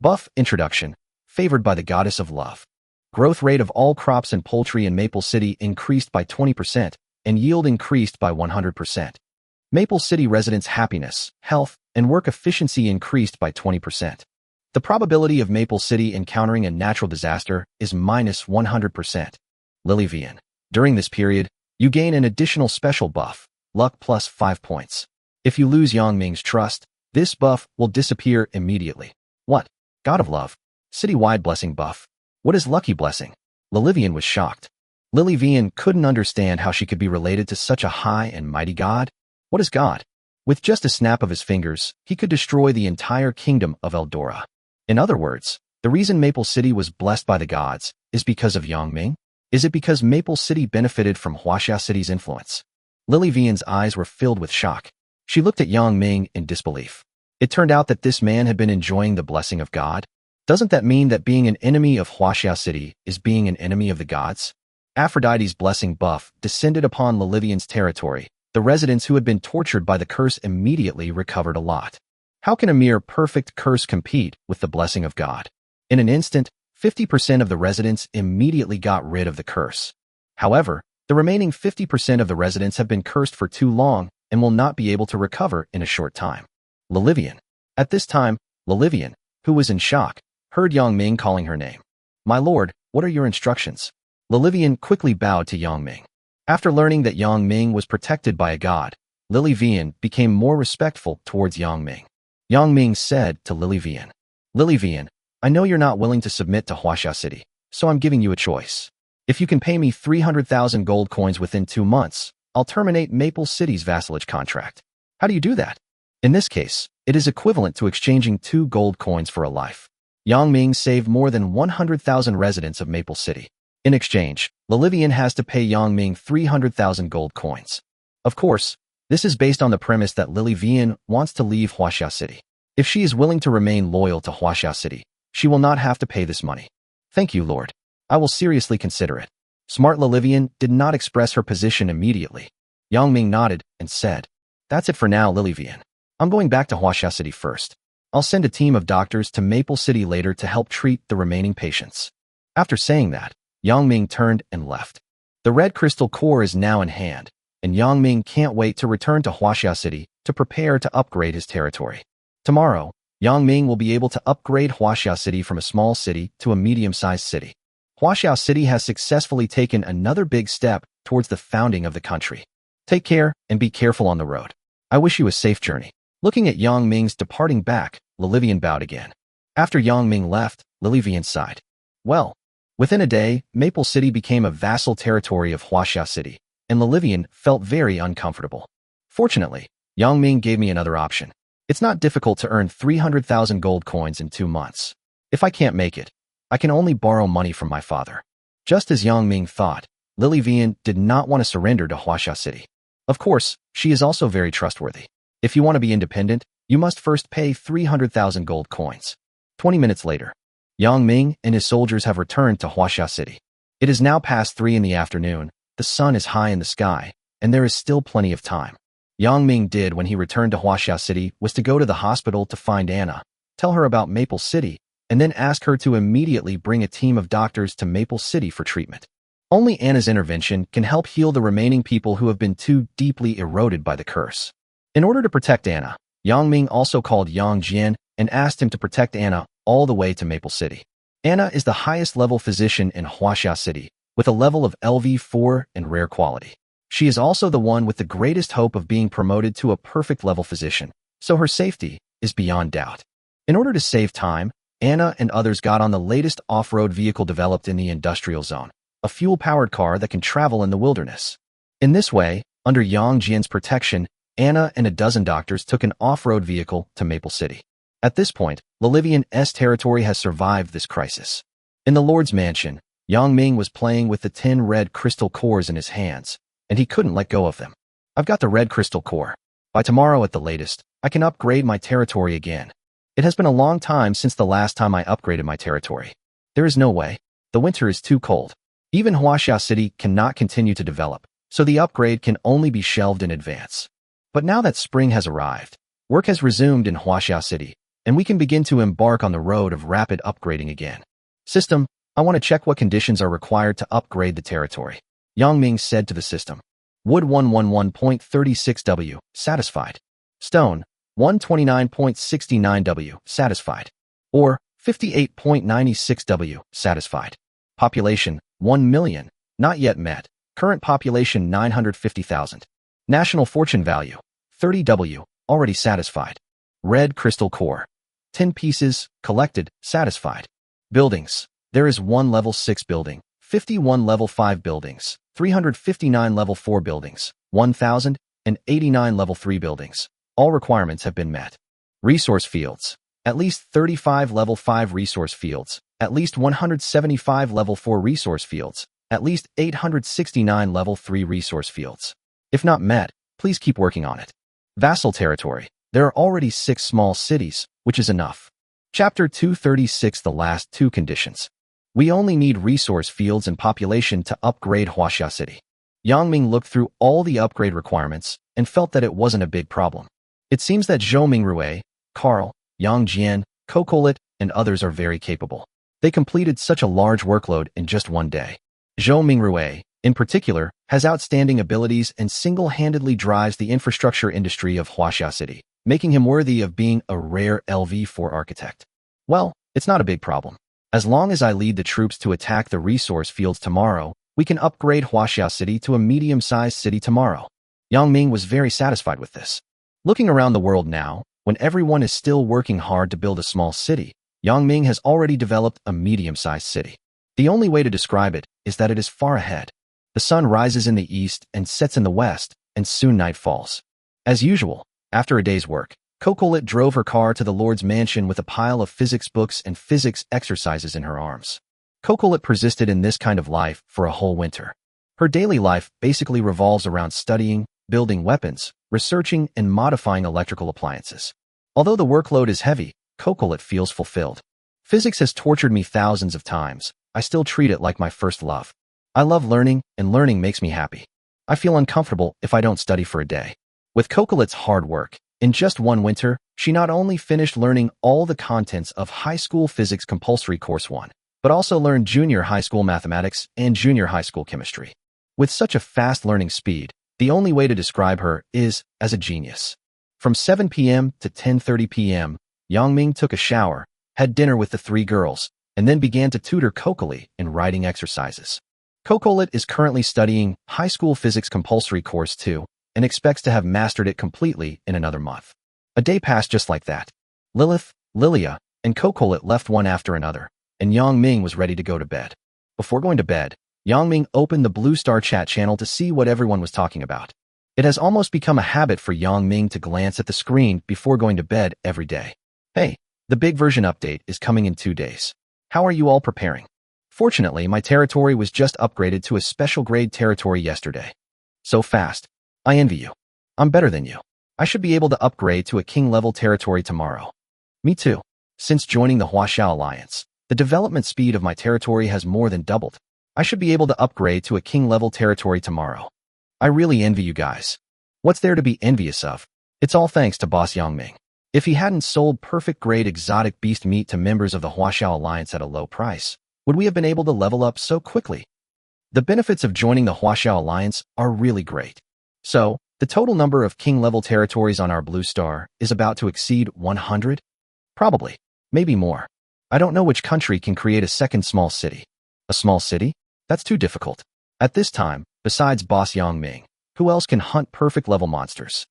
Buff introduction, favored by the goddess of love. Growth rate of all crops and poultry in Maple City increased by 20%, and yield increased by 100%. Maple City residents' happiness, health, and work efficiency increased by 20%. The probability of Maple City encountering a natural disaster is minus 100%. Lilivian. During this period, you gain an additional special buff, luck plus 5 points. If you lose Yang Ming's trust, this buff will disappear immediately. What? God of Love. Citywide blessing buff. What is Lucky Blessing? Lilivian was shocked. Lilivian couldn't understand how she could be related to such a high and mighty god. What is God? With just a snap of his fingers, he could destroy the entire kingdom of Eldora. In other words, the reason Maple City was blessed by the gods is because of Yang Ming? Is it because Maple City benefited from Huaxia City's influence? Lilivian's eyes were filled with shock. She looked at Yang Ming in disbelief. It turned out that this man had been enjoying the blessing of God. Doesn't that mean that being an enemy of Huaxia City is being an enemy of the gods? Aphrodite's blessing buff descended upon Lilivian's territory. The residents who had been tortured by the curse immediately recovered a lot. How can a mere perfect curse compete with the blessing of God? In an instant, 50% of the residents immediately got rid of the curse. However, the remaining 50% of the residents have been cursed for too long and will not be able to recover in a short time. Lilivian. At this time, Lilivian, who was in shock, heard Yang Ming calling her name. My lord, what are your instructions? Lilivian quickly bowed to Yang Ming. After learning that Yang Ming was protected by a god, Lilivian became more respectful towards Yang Ming. Yang Ming said to Lilivian, Lilivian, I know you're not willing to submit to Huaxia City, so I'm giving you a choice. If you can pay me 300,000 gold coins within 2 months, I'll terminate Maple City's vassalage contract. How do you do that? In this case, it is equivalent to exchanging 2 gold coins for a life. Yang Ming saved more than 100,000 residents of Maple City. In exchange, Lilivian has to pay Yang Ming 300,000 gold coins. Of course, this is based on the premise that Lilivian wants to leave Huaxia City. If she is willing to remain loyal to Huaxia City, she will not have to pay this money. Thank you, Lord. I will seriously consider it. Smart Lilivian did not express her position immediately. Yang Ming nodded and said, That's it for now, Lilivian. I'm going back to Huaxia City first. I'll send a team of doctors to Maple City later to help treat the remaining patients. After saying that, Yang Ming turned and left. The red crystal core is now in hand, and Yang Ming can't wait to return to Huaxia City to prepare to upgrade his territory. Tomorrow, Yang Ming will be able to upgrade Huaxia City from a small city to a medium-sized city. Huaxia City has successfully taken another big step towards the founding of the country. Take care and be careful on the road. I wish you a safe journey. Looking at Yang Ming's departing back, Lilivian bowed again. After Yang Ming left, Lilivian sighed. Well, within a day, Maple City became a vassal territory of Huaxia City, and Lilivian felt very uncomfortable. Fortunately, Yang Ming gave me another option. It's not difficult to earn 300,000 gold coins in 2 months. If I can't make it, I can only borrow money from my father. Just as Yang Ming thought, Lily Vian did not want to surrender to Huaxia City. Of course, she is also very trustworthy. If you want to be independent, you must first pay 300,000 gold coins. 20 minutes later, Yang Ming and his soldiers have returned to Huaxia City. It is now past 3 in the afternoon, the sun is high in the sky, and there is still plenty of time. Yang Ming did when he returned to Huaxia City was to go to the hospital to find Anna, tell her about Maple City, and then ask her to immediately bring a team of doctors to Maple City for treatment. Only Anna's intervention can help heal the remaining people who have been too deeply eroded by the curse. In order to protect Anna, Yang Ming also called Yang Jian and asked him to protect Anna all the way to Maple City. Anna is the highest level physician in Huaxia City, with a level of LV4 and rare quality. She is also the one with the greatest hope of being promoted to a perfect level physician, so her safety is beyond doubt. In order to save time, Anna and others got on the latest off-road vehicle developed in the industrial zone, a fuel-powered car that can travel in the wilderness. In this way, under Yang Jian's protection, Anna and a dozen doctors took an off-road vehicle to Maple City. At this point, Lilivian's territory has survived this crisis. In the Lord's mansion, Yang Ming was playing with the 10 red crystal cores in his hands, and he couldn't let go of them. I've got the red crystal core. By tomorrow at the latest, I can upgrade my territory again. It has been a long time since the last time I upgraded my territory. There is no way. The winter is too cold. Even Huaxia City cannot continue to develop, so the upgrade can only be shelved in advance. But now that spring has arrived, work has resumed in Huaxia City, and we can begin to embark on the road of rapid upgrading again. System, I want to check what conditions are required to upgrade the territory. Yang Ming said to the system. Wood 111.36W, satisfied. Stone, 129.69W, satisfied. Ore, 58.96W, satisfied. Population, 1 million, not yet met. Current population 950,000. National fortune value, 30W, already satisfied. Red crystal core. 10 pieces, collected, satisfied. Buildings. There is 1 level 6 building, 51 level 5 buildings, 359 level 4 buildings, 1,089 level 3 buildings. All requirements have been met. Resource fields. At least 35 level 5 resource fields, at least 175 level 4 resource fields, at least 869 level 3 resource fields. If not met, please keep working on it. Vassal territory. There are already 6 small cities, which is enough. Chapter 236. The last 2 conditions. We only need resource fields and population to upgrade Huaxia City. Yang Ming looked through all the upgrade requirements and felt that it wasn't a big problem. It seems that Zhou Mingrui, Carl, Yang Jian, Kokolit, and others are very capable. They completed such a large workload in just one day. Zhou Mingrui, in particular, has outstanding abilities and single-handedly drives the infrastructure industry of Huaxia City, making him worthy of being a rare LV4 architect. Well, it's not a big problem. As long as I lead the troops to attack the resource fields tomorrow, we can upgrade Huaxia City to a medium-sized city tomorrow. Yang Ming was very satisfied with this. Looking around the world now, when everyone is still working hard to build a small city, Yang Ming has already developed a medium-sized city. The only way to describe it is that it is far ahead. The sun rises in the east and sets in the west, and soon night falls. As usual, after a day's work, Kokolit drove her car to the Lord's mansion with a pile of physics books and physics exercises in her arms. Kokolit persisted in this kind of life for a whole winter. Her daily life basically revolves around studying, building weapons, researching, and modifying electrical appliances. Although the workload is heavy, Kokolit feels fulfilled. Physics has tortured me thousands of times. I still treat it like my first love. I love learning, and learning makes me happy. I feel uncomfortable if I don't study for a day. With Kokolit's hard work, in just one winter, she not only finished learning all the contents of High School Physics Compulsory Course 1, but also learned Junior High School Mathematics and Junior High School Chemistry. With such a fast learning speed, the only way to describe her is as a genius. From 7 p.m. to 10:30 p.m., Yang Ming took a shower, had dinner with the 3 girls, and then began to tutor Kokolit in writing exercises. Kokolit is currently studying High School Physics Compulsory Course 2 and expects to have mastered it completely in another month. A day passed just like that. Lilith, Lilia, and Kokolit left one after another, and Yang Ming was ready to go to bed. Before going to bed, Yang Ming opened the Blue Star chat channel to see what everyone was talking about. It has almost become a habit for Yang Ming to glance at the screen before going to bed every day. Hey, the big version update is coming in 2 days. How are you all preparing? Fortunately, my territory was just upgraded to a special grade territory yesterday. So fast. I envy you. I'm better than you. I should be able to upgrade to a king-level territory tomorrow. Me too. Since joining the Huaxiao Alliance, the development speed of my territory has more than doubled. I should be able to upgrade to a king-level territory tomorrow. I really envy you guys. What's there to be envious of? It's all thanks to Boss Yang Ming. If he hadn't sold perfect-grade exotic beast meat to members of the Huaxiao Alliance at a low price, would we have been able to level up so quickly? The benefits of joining the Huaxiao Alliance are really great. So, the total number of king-level territories on our blue star is about to exceed 100? Probably. Maybe more. I don't know which country can create a second small city. A small city? That's too difficult. At this time, besides Boss Yang Ming, who else can hunt perfect-level monsters?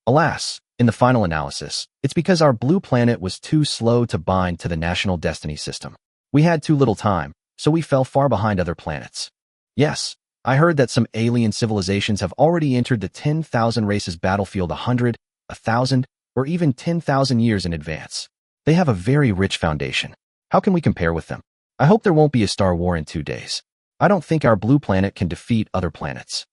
Alas, in the final analysis, it's because our blue planet was too slow to bind to the national destiny system. We had too little time, so we fell far behind other planets. Yes, I heard that some alien civilizations have already entered the 10,000 races battlefield 100, 1,000, or even 10,000 years in advance. They have a very rich foundation. How can we compare with them? I hope there won't be a star war in 2 days. I don't think our blue planet can defeat other planets.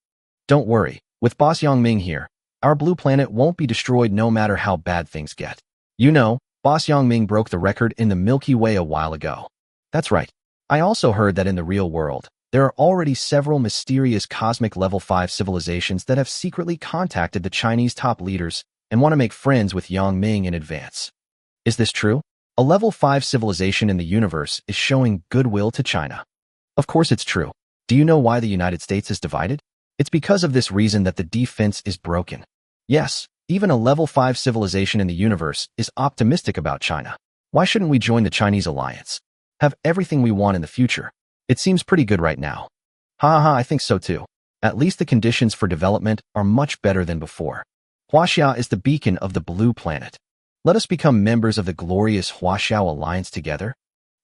Don't worry, with Boss Yang Ming here, our blue planet won't be destroyed no matter how bad things get. You know, Boss Yang Ming broke the record in the Milky Way a while ago. That's right. I also heard that in the real world, there are already several mysterious cosmic level 5 civilizations that have secretly contacted the Chinese top leaders and want to make friends with Yang Ming in advance. Is this true? A level 5 civilization in the universe is showing goodwill to China. Of course it's true. Do you know why the United States is divided? It's because of this reason that the defense is broken. Yes, even a level 5 civilization in the universe is optimistic about China. Why shouldn't we join the Chinese alliance? Have everything we want in the future. It seems pretty good right now. I think so too. At least the conditions for development are much better than before. Huaxia is the beacon of the blue planet. Let us become members of the glorious Huaxiao Alliance together.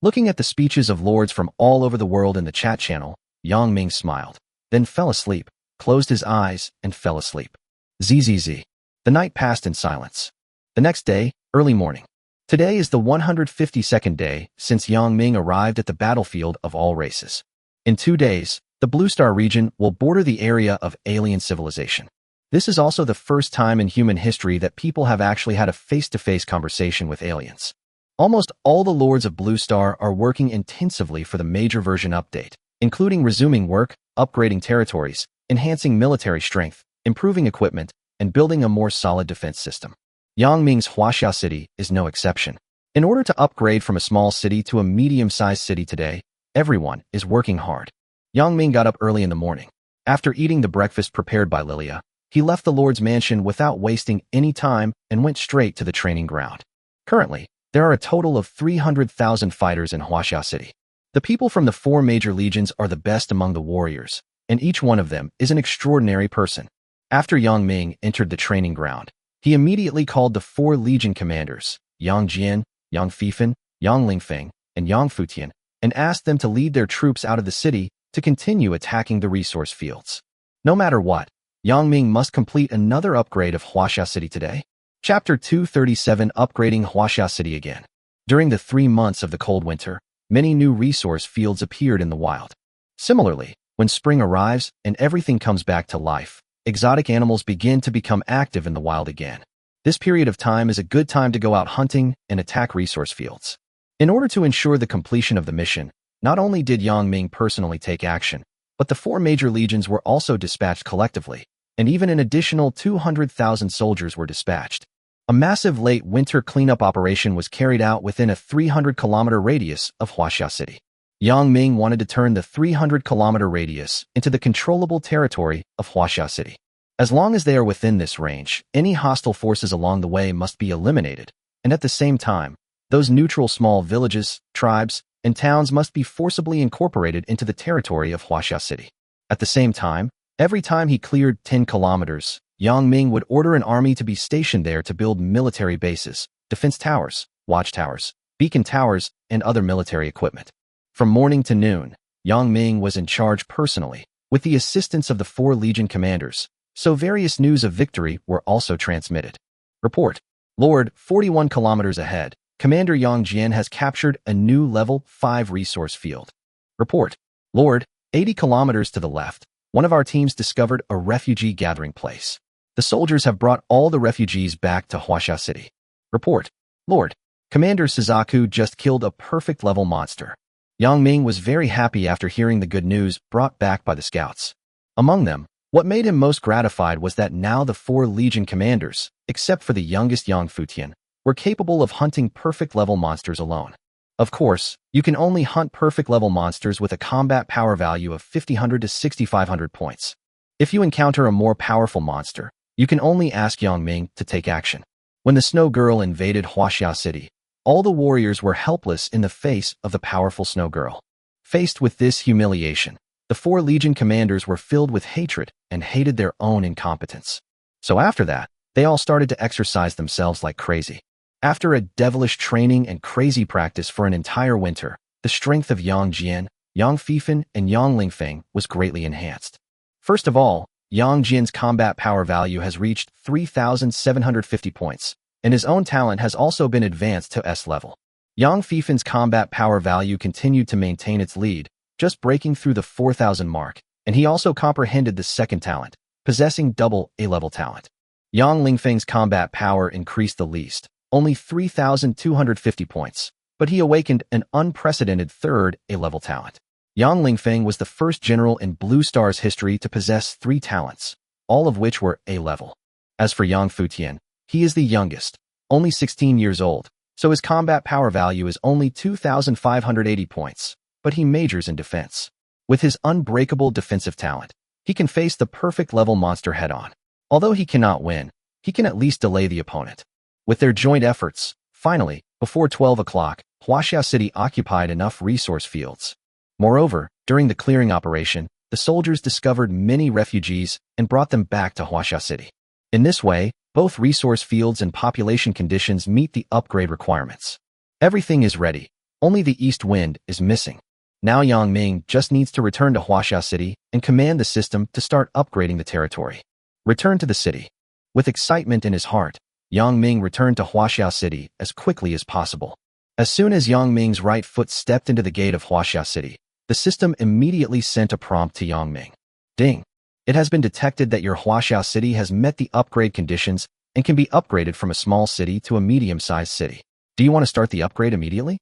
Looking at the speeches of lords from all over the world in the chat channel, Yang Ming smiled, then fell asleep, closed his eyes, and fell asleep. ZZZ. The night passed in silence. The next day, early morning. Today is the 152nd day since Yang Ming arrived at the battlefield of all races. In 2 days, the Blue Star region will border the area of alien civilization. This is also the first time in human history that people have actually had a face-to-face conversation with aliens. Almost all the lords of Blue Star are working intensively for the major version update, including resuming work, upgrading territories, enhancing military strength, improving equipment, and building a more solid defense system. Yang Ming's Huaxia City is no exception. In order to upgrade from a small city to a medium-sized city today, everyone is working hard. Yang Ming got up early in the morning. After eating the breakfast prepared by Lilia, he left the Lord's mansion without wasting any time and went straight to the training ground. Currently, there are a total of 300,000 fighters in Huaxia City. The people from the 4 major legions are the best among the warriors, and each one of them is an extraordinary person. After Yang Ming entered the training ground, he immediately called the 4 legion commanders, Yang Jian, Yang Fifan, Yang Lingfeng, and Yang Futian, and asked them to lead their troops out of the city to continue attacking the resource fields. No matter what, Yang Ming must complete another upgrade of Huaxia City today. Chapter 237 Upgrading Huaxia City again. During the 3 months of the cold winter, many new resource fields appeared in the wild. Similarly, when spring arrives and everything comes back to life, exotic animals begin to become active in the wild again. This period of time is a good time to go out hunting and attack resource fields. In order to ensure the completion of the mission, not only did Yang Ming personally take action, but the 4 major legions were also dispatched collectively, and even an additional 200,000 soldiers were dispatched. A massive late winter cleanup operation was carried out within a 300-kilometer radius of Huaxia City. Yang Ming wanted to turn the 300-kilometer radius into the controllable territory of Huaxia City. As long as they are within this range, any hostile forces along the way must be eliminated, and at the same time, those neutral small villages, tribes, and towns must be forcibly incorporated into the territory of Huaxia City. At the same time, every time he cleared 10 kilometers, Yang Ming would order an army to be stationed there to build military bases, defense towers, watchtowers, beacon towers, and other military equipment. From morning to noon, Yang Ming was in charge personally, with the assistance of the 4 legion commanders, so various news of victory were also transmitted. Report. Lord, 41 kilometers ahead, Commander Yang Jian has captured a new level 5 resource field. Report. Lord, 80 kilometers to the left, one of our teams discovered a refugee gathering place. The soldiers have brought all the refugees back to Huaxia City. Report. Lord, Commander Suzaku just killed a perfect level monster. Yang Ming was very happy after hearing the good news brought back by the scouts. Among them, what made him most gratified was that now the 4 Legion commanders, except for the youngest Yang Futian, were capable of hunting perfect level monsters alone. Of course, you can only hunt perfect level monsters with a combat power value of 500 to 6500 points. If you encounter a more powerful monster, you can only ask Yang Ming to take action. When the Snow Girl invaded Huaxia City, all the warriors were helpless in the face of the powerful Snow Girl. Faced with this humiliation, the 4 Legion commanders were filled with hatred and hated their own incompetence. So after that, they all started to exercise themselves like crazy. After a devilish training and crazy practice for an entire winter, the strength of Yang Jian, Yang Fifan, and Yang Lingfeng was greatly enhanced. First of all, Yang Jian's combat power value has reached 3,750 points, and his own talent has also been advanced to S level. Yang Fifan's combat power value continued to maintain its lead, just breaking through the 4,000 mark, and he also comprehended the second talent, possessing double A-level talent. Yang Lingfeng's combat power increased the least, only 3,250 points, but he awakened an unprecedented third A-level talent. Yang Lingfeng was the first general in Blue Star's history to possess 3 talents, all of which were A-level. As for Yang Futian, he is the youngest, only 16 years old, so his combat power value is only 2,580 points, but he majors in defense. With his unbreakable defensive talent, he can face the perfect level monster head-on. Although he cannot win, he can at least delay the opponent. With their joint efforts, finally, before 12 o'clock, Huaxia City occupied enough resource fields. Moreover, during the clearing operation, the soldiers discovered many refugees and brought them back to Huaxia City. In this way, both resource fields and population conditions meet the upgrade requirements. Everything is ready, only the east wind is missing. Now Yang Ming just needs to return to Huaxia City and command the system to start upgrading the territory. Return to the city. With excitement in his heart, Yang Ming returned to Huaxia City as quickly as possible. As soon as Yang Ming's right foot stepped into the gate of Huaxia City, the system immediately sent a prompt to Yang Ming. Ding! It has been detected that your Huaxia City has met the upgrade conditions and can be upgraded from a small city to a medium-sized city. Do you want to start the upgrade immediately?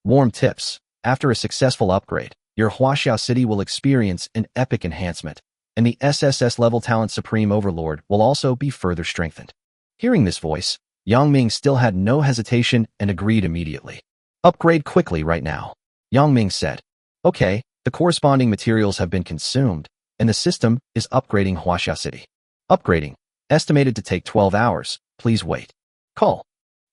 Warm tips. After a successful upgrade, your Huaxia City will experience an epic enhancement, and the SSS level talent Supreme Overlord will also be further strengthened. Hearing this voice, Yang Ming still had no hesitation and agreed immediately. Upgrade quickly right now. Yang Ming said. Okay, the corresponding materials have been consumed, and the system is upgrading Huaxia City. Upgrading. Estimated to take 12 hours. Please wait. Call.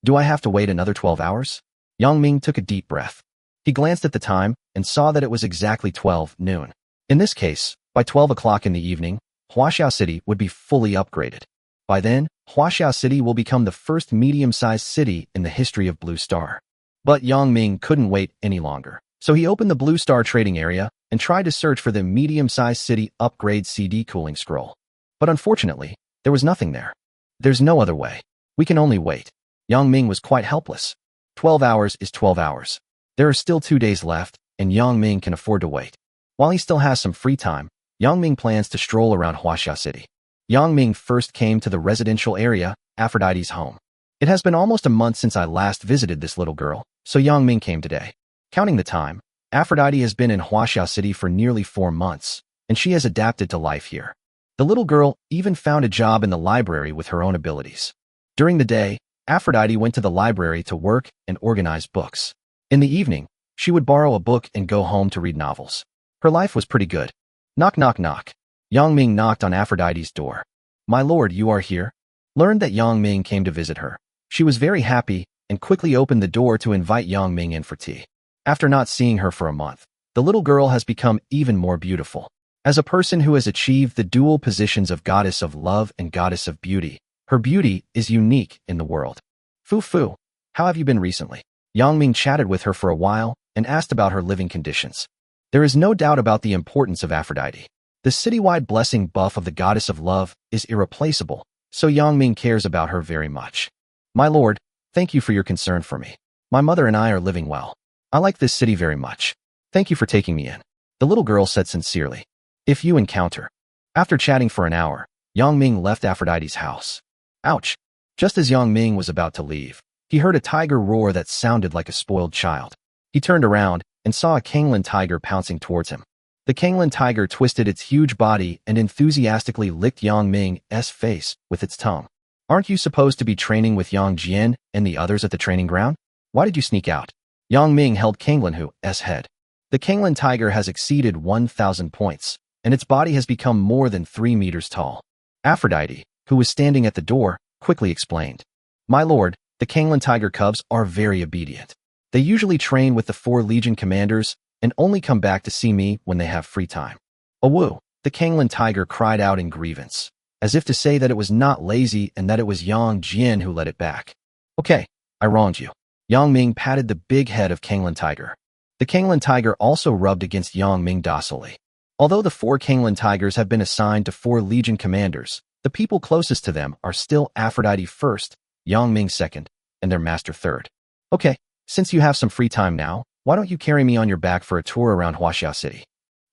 Do I have to wait another 12 hours? Yang Ming took a deep breath. He glanced at the time and saw that it was exactly 12 noon. In this case, by 12 o'clock in the evening, Huaxia City would be fully upgraded. By then, Huaxia City will become the first medium-sized city in the history of Blue Star. But Yang Ming couldn't wait any longer, so he opened the Blue Star trading area and tried to search for the medium-sized city upgrade CD cooling scroll. But unfortunately, there was nothing there. There's no other way. We can only wait. Yang Ming was quite helpless. 12 hours is 12 hours. There are still 2 days left, and Yang Ming can afford to wait. While he still has some free time, Yang Ming plans to stroll around Huaxia City. Yang Ming first came to the residential area, Aphrodite's home. It has been almost a month since I last visited this little girl, so Yang Ming came today. Counting the time, Aphrodite has been in Huaxia City for nearly 4 months, and she has adapted to life here. The little girl even found a job in the library with her own abilities. During the day, Aphrodite went to the library to work and organize books. In the evening, she would borrow a book and go home to read novels. Her life was pretty good. Knock, knock, knock. Yang Ming knocked on Aphrodite's door. My lord, you are here? Learned that Yang Ming came to visit her. She was very happy and quickly opened the door to invite Yang Ming in for tea. After not seeing her for a month, the little girl has become even more beautiful. As a person who has achieved the dual positions of goddess of love and goddess of beauty, her beauty is unique in the world. Fu, how have you been recently? Yang Ming chatted with her for a while and asked about her living conditions. There is no doubt about the importance of Aphrodite. The citywide blessing buff of the goddess of love is irreplaceable, so Yangming cares about her very much. My lord, thank you for your concern for me. My mother and I are living well. I like this city very much. Thank you for taking me in. The little girl said sincerely. If you encounter. After chatting for an hour, Yangming left Aphrodite's house. Ouch. Just as Yangming was about to leave, he heard a tiger roar that sounded like a spoiled child. He turned around and saw a Kanglen tiger pouncing towards him. The Kanglen tiger twisted its huge body and enthusiastically licked Yangming's face with its tongue. Aren't you supposed to be training with Yang Jian and the others at the training ground? Why did you sneak out? Yangming held Kanglenhu's head. The Kanglen tiger has exceeded 1,000 points, and its body has become more than 3 meters tall. Aphrodite, who was standing at the door, quickly explained. My lord, the Kanglen tiger cubs are very obedient. They usually train with the 4 Legion commanders and only come back to see me when they have free time. Oh woo, the Kanglen tiger cried out in grievance, as if to say that it was not lazy and that it was Yang Jian who led it back. Okay, I wronged you. Yangming patted the big head of Kanglen tiger. The Kanglen tiger also rubbed against Yangming docilely. Although the 4 Kanglen tigers have been assigned to 4 Legion commanders, the people closest to them are still Aphrodite first, Yangming second, and their master third. Okay, since you have some free time now, why don't you carry me on your back for a tour around Huaxia City?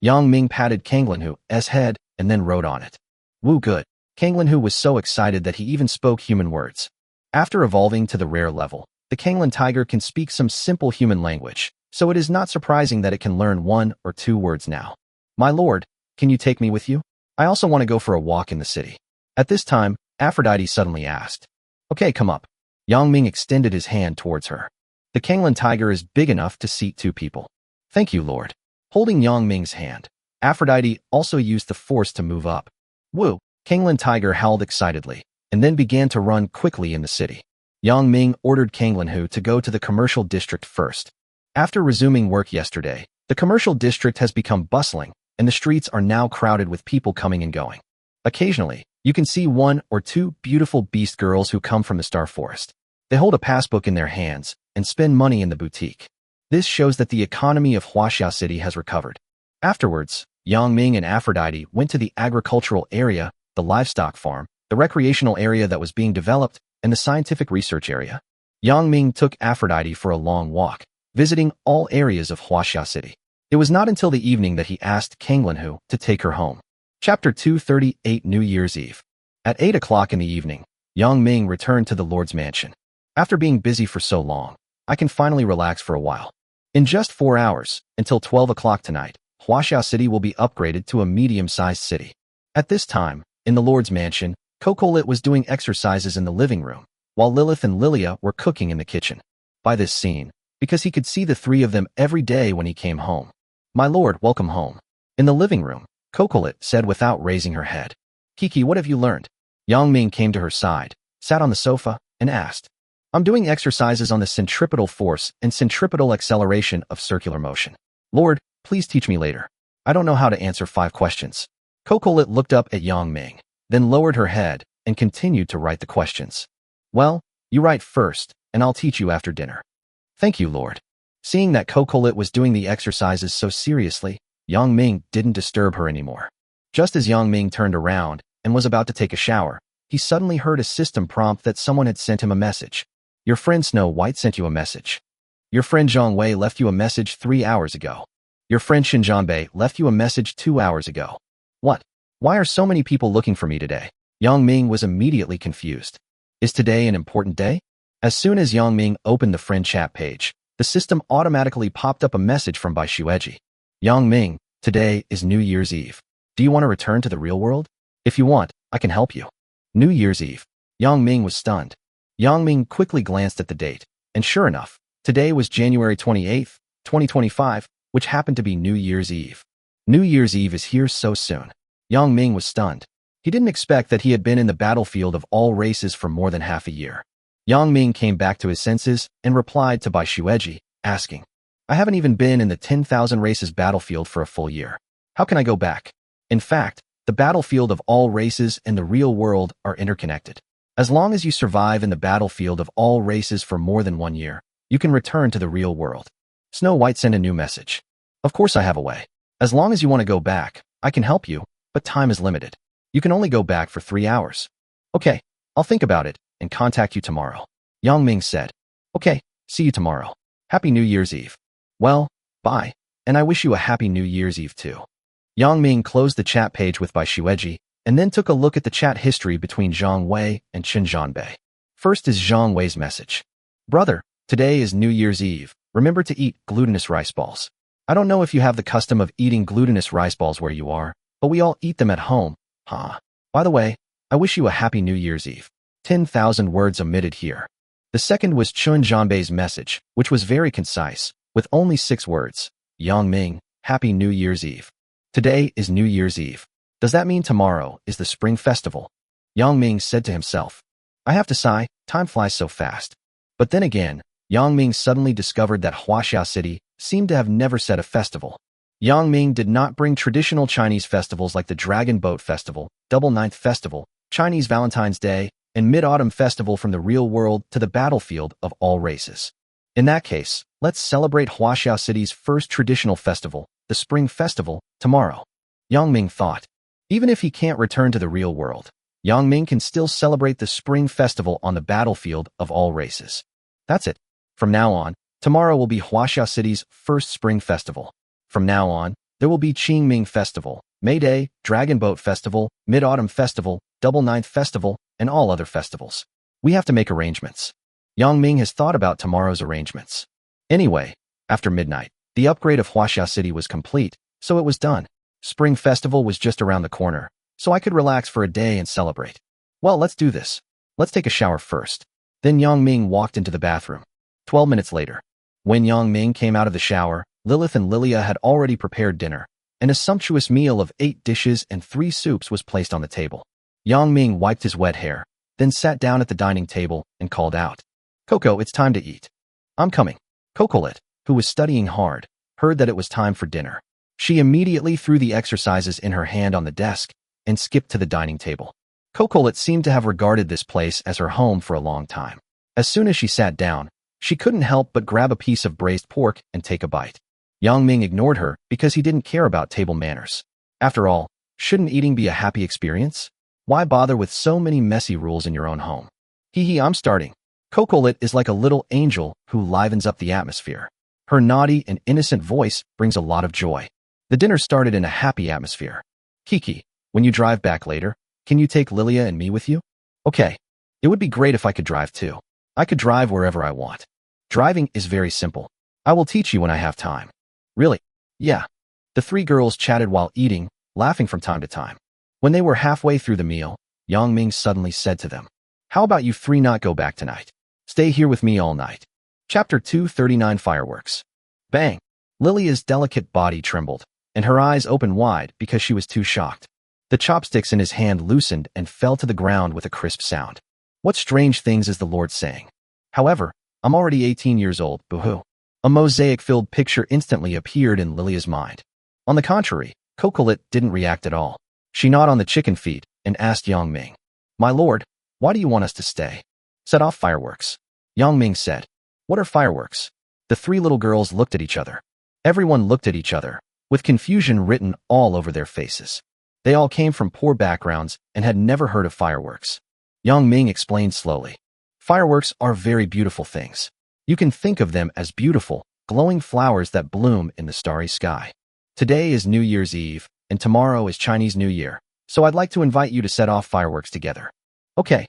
Yangming patted Kanglenhu's head and then rode on it. Woo good. Kanglenhu was so excited that he even spoke human words. After evolving to the rare level, the Kanglen tiger can speak some simple human language, so it is not surprising that it can learn 1 or 2 words now. My lord, can you take me with you? I also want to go for a walk in the city. At this time, Aphrodite suddenly asked. Okay, come up. Yangming extended his hand towards her. The Kanglen tiger is big enough to seat 2 people. Thank you, lord. Holding Yangming's hand, Aphrodite also used the force to move up. Woo! Kanglen tiger howled excitedly, and then began to run quickly in the city. Yangming ordered Kanglenhu to go to the commercial district first. After resuming work yesterday, the commercial district has become bustling, and the streets are now crowded with people coming and going. Occasionally, you can see 1 or 2 beautiful beast girls who come from the Star Forest. They hold a passbook in their hands and spend money in the boutique. This shows that the economy of Huaxia City has recovered. Afterwards, Yangming and Aphrodite went to the agricultural area, the livestock farm, the recreational area that was being developed, and the scientific research area. Yangming took Aphrodite for a long walk, visiting all areas of Huaxia City. It was not until the evening that he asked Kanglenhu to take her home. Chapter 238 New Year's Eve. At 8 o'clock in the evening, Yangming returned to the Lord's mansion. After being busy for so long, I can finally relax for a while. In just 4 hours, until 12 o'clock tonight, Huaxia City will be upgraded to a medium-sized city. At this time, in the Lord's mansion, Cocolit was doing exercises in the living room, while Lilith and Lilia were cooking in the kitchen. By this scene, because he could see the 3 of them every day when he came home. My lord, welcome home. In the living room, Cocolit said without raising her head. Kiki, what have you learned? Yangming came to her side, sat on the sofa, and asked. I'm doing exercises on the centripetal force and centripetal acceleration of circular motion. Lord, please teach me later. I don't know how to answer 5 questions. Cocolit looked up at Yangming, then lowered her head and continued to write the questions. Well, you write first, and I'll teach you after dinner. Thank you, Lord. Seeing that Cocolit was doing the exercises so seriously, Yangming didn't disturb her anymore. Just as Yangming turned around and was about to take a shower, he suddenly heard a system prompt that someone had sent him a message. Your friend Snow White sent you a message. Your friend Zhang Wei left you a message 3 hours ago. Your friend Xinjianbei left you a message 2 hours ago. What? Why are so many people looking for me today? Yangming was immediately confused. Is today an important day? As soon as Yangming opened the friend chat page, the system automatically popped up a message from Bai Shueji. Yangming, today is New Year's Eve. Do you want to return to the real world? If you want, I can help you. New Year's Eve. Yangming was stunned. Yangming quickly glanced at the date, and sure enough, today was January 28th, 2025, which happened to be New Year's Eve. New Year's Eve is here so soon. Yangming was stunned. He didn't expect that he had been in the battlefield of all races for more than half a year. Yangming came back to his senses and replied to Bai Shueji, asking, I haven't even been in the 10,000 races battlefield for a full year. How can I go back? In fact, the battlefield of all races and the real world are interconnected. As long as you survive in the battlefield of all races for more than 1 year, you can return to the real world. Snow White sent a new message. Of course I have a way. As long as you want to go back, I can help you, but time is limited. You can only go back for 3 hours. Okay, I'll think about it and contact you tomorrow. Yang Ming said. Okay, see you tomorrow. Happy New Year's Eve. Well, bye, and I wish you a Happy New Year's Eve too. Yang Ming closed the chat page with Bai Xueji and then took a look at the chat history between Zhang Wei and Chen Zhanbei. First is Zhang Wei's message. Brother, today is New Year's Eve. Remember to eat glutinous rice balls. I don't know if you have the custom of eating glutinous rice balls where you are, but we all eat them at home, huh? By the way, I wish you a Happy New Year's Eve. 10,000 words omitted here. The second was Chen Zhanbei's message, which was very concise, with only 6 words. Yang Ming, Happy New Year's Eve. Today is New Year's Eve. Does that mean tomorrow is the Spring Festival? Yang Ming said to himself. I have to sigh, time flies so fast. But then again, Yang Ming suddenly discovered that Huaxiao City seemed to have never set a festival. Yang Ming did not bring traditional Chinese festivals like the Dragon Boat Festival, Double Ninth Festival, Chinese Valentine's Day, and Mid-Autumn Festival from the real world to the battlefield of all races. In that case, let's celebrate Huaxiao City's first traditional festival, the Spring Festival, tomorrow. Yang Ming thought. Even if he can't return to the real world, Yang Ming can still celebrate the Spring Festival on the battlefield of all races. That's it. From now on, tomorrow will be Huaxiao City's first Spring Festival. From now on, there will be Qingming Festival, May Day, Dragon Boat Festival, Mid-Autumn Festival, Double Ninth Festival, and all other festivals. We have to make arrangements. Yang Ming has thought about tomorrow's arrangements. Anyway, after midnight, the upgrade of Huaxiao City was complete, so it was done. Spring Festival was just around the corner, so I could relax for a day and celebrate. Well, let's do this. Let's take a shower first. Then Yang Ming walked into the bathroom. 12 minutes later, when Yang Ming came out of the shower, Lilith and Lilia had already prepared dinner, and a sumptuous meal of 8 dishes and 3 soups was placed on the table. Yang Ming wiped his wet hair, then sat down at the dining table and called out, Coco, it's time to eat. I'm coming. Cocolet, who was studying hard, heard that it was time for dinner. She immediately threw the exercises in her hand on the desk and skipped to the dining table. Cocolet seemed to have regarded this place as her home for a long time. As soon as she sat down, she couldn't help but grab a piece of braised pork and take a bite. Yang Ming ignored her because he didn't care about table manners. After all, shouldn't eating be a happy experience? Why bother with so many messy rules in your own home? Hee, I'm starting. Cocolet is like a little angel who livens up the atmosphere. Her naughty and innocent voice brings a lot of joy. The dinner started in a happy atmosphere. Kiki, when you drive back later, can you take Lilia and me with you? Okay. It would be great if I could drive too. I could drive wherever I want. Driving is very simple. I will teach you when I have time. Really? Yeah. The 3 girls chatted while eating, laughing from time to time. When they were halfway through the meal, Yang Ming suddenly said to them, How about you 3 not go back tonight? Stay here with me all night. Chapter 239 Fireworks. Bang! Lilia's delicate body trembled, and her eyes opened wide because she was too shocked. The chopsticks in his hand loosened and fell to the ground with a crisp sound. What strange things is the Lord saying? However, I'm already 18 years old, boo-hoo. A mosaic-filled picture instantly appeared in Lilia's mind. On the contrary, Cocolet didn't react at all. She gnawed on the chicken feet and asked Yang Ming, My lord, why do you want us to stay? Set off fireworks. Yang Ming said, What are fireworks? The 3 little girls looked at each other. Everyone looked at each other, with confusion written all over their faces. They all came from poor backgrounds and had never heard of fireworks. Yang Ming explained slowly. Fireworks are very beautiful things. You can think of them as beautiful, glowing flowers that bloom in the starry sky. Today is New Year's Eve, and tomorrow is Chinese New Year, so I'd like to invite you to set off fireworks together. Okay,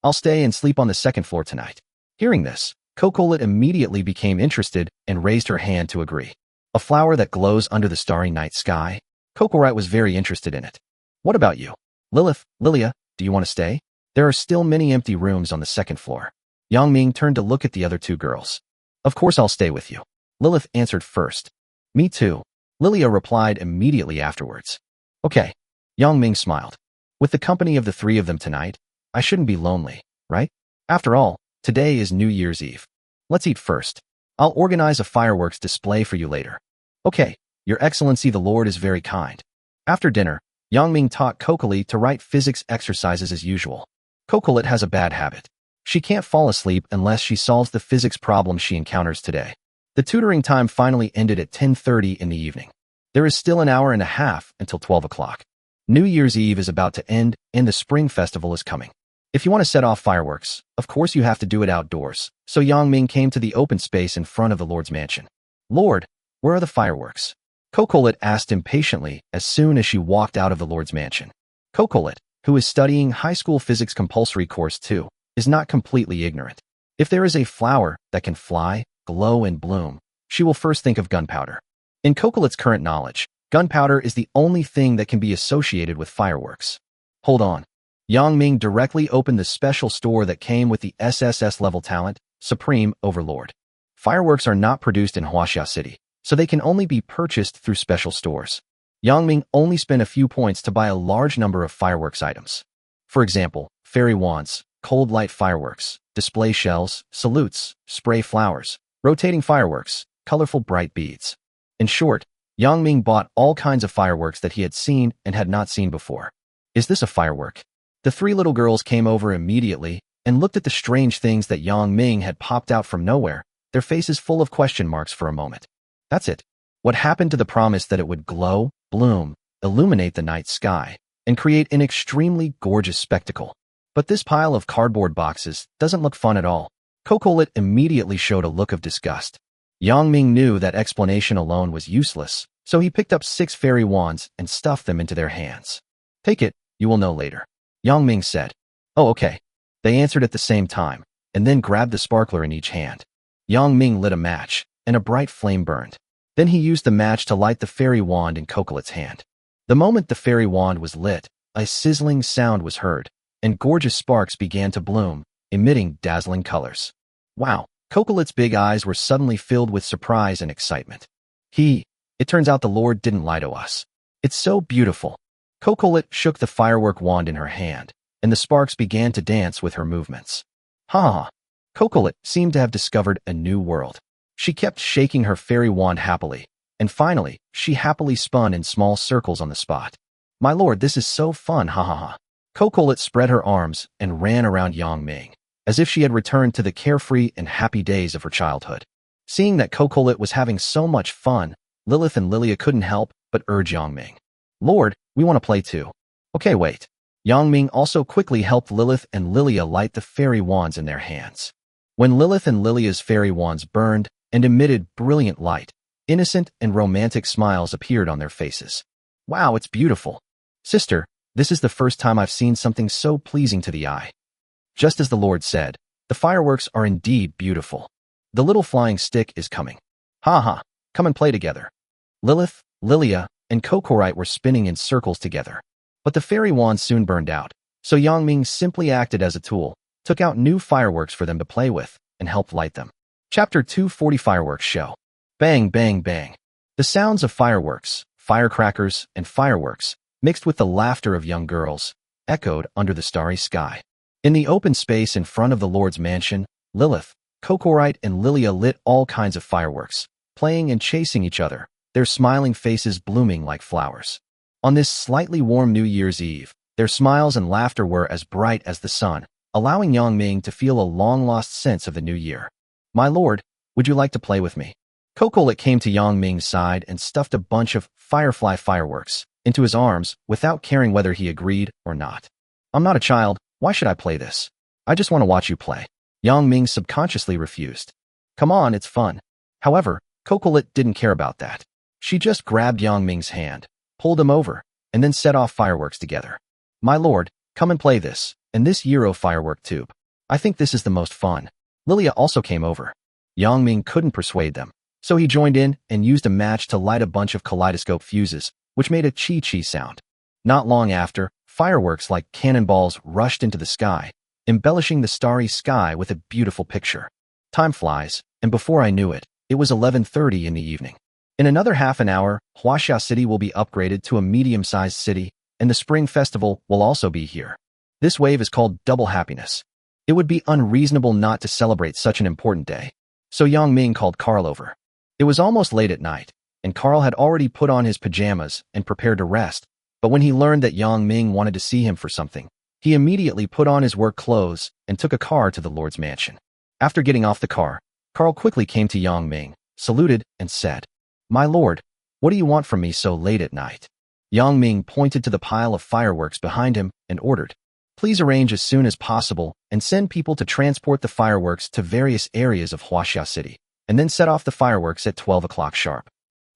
I'll stay and sleep on the 2nd floor tonight. Hearing this, Cocolet immediately became interested and raised her hand to agree. A flower that glows under the starry night sky? Cocolet was very interested in it. What about you? Lilith, Lilia, do you want to stay? There are still many empty rooms on the 2nd floor. Yang Ming turned to look at the other 2 girls. Of course I'll stay with you. Lilith answered first. Me too. Lilia replied immediately afterwards. Okay. Yang Ming smiled. With the company of the 3 of them tonight, I shouldn't be lonely, right? After all, today is New Year's Eve. Let's eat first. I'll organize a fireworks display for you later. Okay, Your Excellency the Lord is very kind. After dinner, Yang Ming taught Cocolet to write physics exercises as usual. Cocolet has a bad habit. She can't fall asleep unless she solves the physics problem she encounters today. The tutoring time finally ended at 10:30 in the evening. There is still an hour and a half until 12 o'clock. New Year's Eve is about to end and the Spring Festival is coming. If you want to set off fireworks, of course you have to do it outdoors. So Yang Ming came to the open space in front of the Lord's mansion. Lord, where are the fireworks? Cocolet asked impatiently as soon as she walked out of the Lord's mansion. Cocolet, who is studying high school physics compulsory course 2, is not completely ignorant. If there is a flower that can fly, glow, and bloom, she will first think of gunpowder. In Cocolet's current knowledge, gunpowder is the only thing that can be associated with fireworks. Hold on. Yang Ming directly opened the special store that came with the SSS level talent, Supreme Overlord. Fireworks are not produced in Huaxia City, so they can only be purchased through special stores. Yang Ming only spent a few points to buy a large number of fireworks items. For example, fairy wands, cold light fireworks, display shells, salutes, spray flowers, rotating fireworks, colorful bright beads. In short, Yang Ming bought all kinds of fireworks that he had seen and had not seen before. Is this a firework? The three little girls came over immediately and looked at the strange things that Yang Ming had popped out from nowhere, their faces full of question marks for a moment. That's it. What happened to the promise that it would glow, bloom, illuminate the night sky, and create an extremely gorgeous spectacle? But this pile of cardboard boxes doesn't look fun at all. Cocolet immediately showed a look of disgust. Yang Ming knew that explanation alone was useless, so he picked up 6 fairy wands and stuffed them into their hands. Take it, you will know later. Yang Ming said. Oh, okay. They answered at the same time, and then grabbed the sparkler in each hand. Yang Ming lit a match, and a bright flame burned. Then he used the match to light the fairy wand in Cocolet's hand. The moment the fairy wand was lit, a sizzling sound was heard, and gorgeous sparks began to bloom, emitting dazzling colors. Wow, Cocolet's big eyes were suddenly filled with surprise and excitement. It turns out the Lord didn't lie to us. It's so beautiful. Cocolet shook the firework wand in her hand, and the sparks began to dance with her movements. Ha! Cocolet seemed to have discovered a new world. She kept shaking her fairy wand happily, and finally, she happily spun in small circles on the spot. My lord, this is so fun, ha ha ha. Cocolet spread her arms and ran around Yang Ming, as if she had returned to the carefree and happy days of her childhood. Seeing that Cocolet was having so much fun, Lilith and Lilia couldn't help but urge Yang Ming. Lord, we want to play too. Okay, wait. Yang Ming also quickly helped Lilith and Lilia light the fairy wands in their hands. When Lilith and Lilia's fairy wands burned and emitted brilliant light, innocent and romantic smiles appeared on their faces. Wow, it's beautiful. Sister, this is the first time I've seen something so pleasing to the eye. Just as the Lord said, the fireworks are indeed beautiful. The little flying stick is coming. Ha ha, come and play together. Lilith, Lilia, and Cocorite were spinning in circles together. But the fairy wands soon burned out, so Yang Ming simply acted as a tool, took out new fireworks for them to play with, and helped light them. Chapter 240 Fireworks Show. Bang, bang, bang. The sounds of fireworks, firecrackers, and fireworks, mixed with the laughter of young girls, echoed under the starry sky. In the open space in front of the Lord's mansion, Lilith, Cocorite, and Lilia lit all kinds of fireworks, playing and chasing each other, their smiling faces blooming like flowers. On this slightly warm New Year's Eve, their smiles and laughter were as bright as the sun, allowing Yang Ming to feel a long-lost sense of the new year. My lord, would you like to play with me? Cocolet came to Yang Ming's side and stuffed a bunch of firefly fireworks into his arms without caring whether he agreed or not. I'm not a child, why should I play this? I just want to watch you play. Yang Ming subconsciously refused. Come on, it's fun. However, Cocolet didn't care about that. She just grabbed Yang Ming's hand, pulled him over, and then set off fireworks together. My lord, come and play this, and this Euro firework tube. I think this is the most fun. Lilia also came over. Yang Ming couldn't persuade them, so he joined in and used a match to light a bunch of kaleidoscope fuses, which made a chi-chi sound. Not long after, fireworks like cannonballs rushed into the sky, embellishing the starry sky with a beautiful picture. Time flies, and before I knew it, it was 11:30 in the evening. In another half an hour, Huaxia City will be upgraded to a medium-sized city, and the Spring Festival will also be here. This wave is called Double Happiness. It would be unreasonable not to celebrate such an important day. So Yang Ming called Carl over. It was almost late at night, and Carl had already put on his pajamas and prepared to rest, but when he learned that Yang Ming wanted to see him for something, he immediately put on his work clothes and took a car to the Lord's mansion. After getting off the car, Carl quickly came to Yang Ming, saluted, and said, My lord, what do you want from me so late at night? Yang Ming pointed to the pile of fireworks behind him and ordered, "Please arrange as soon as possible and send people to transport the fireworks to various areas of Huaxia City, and then set off the fireworks at 12 o'clock sharp."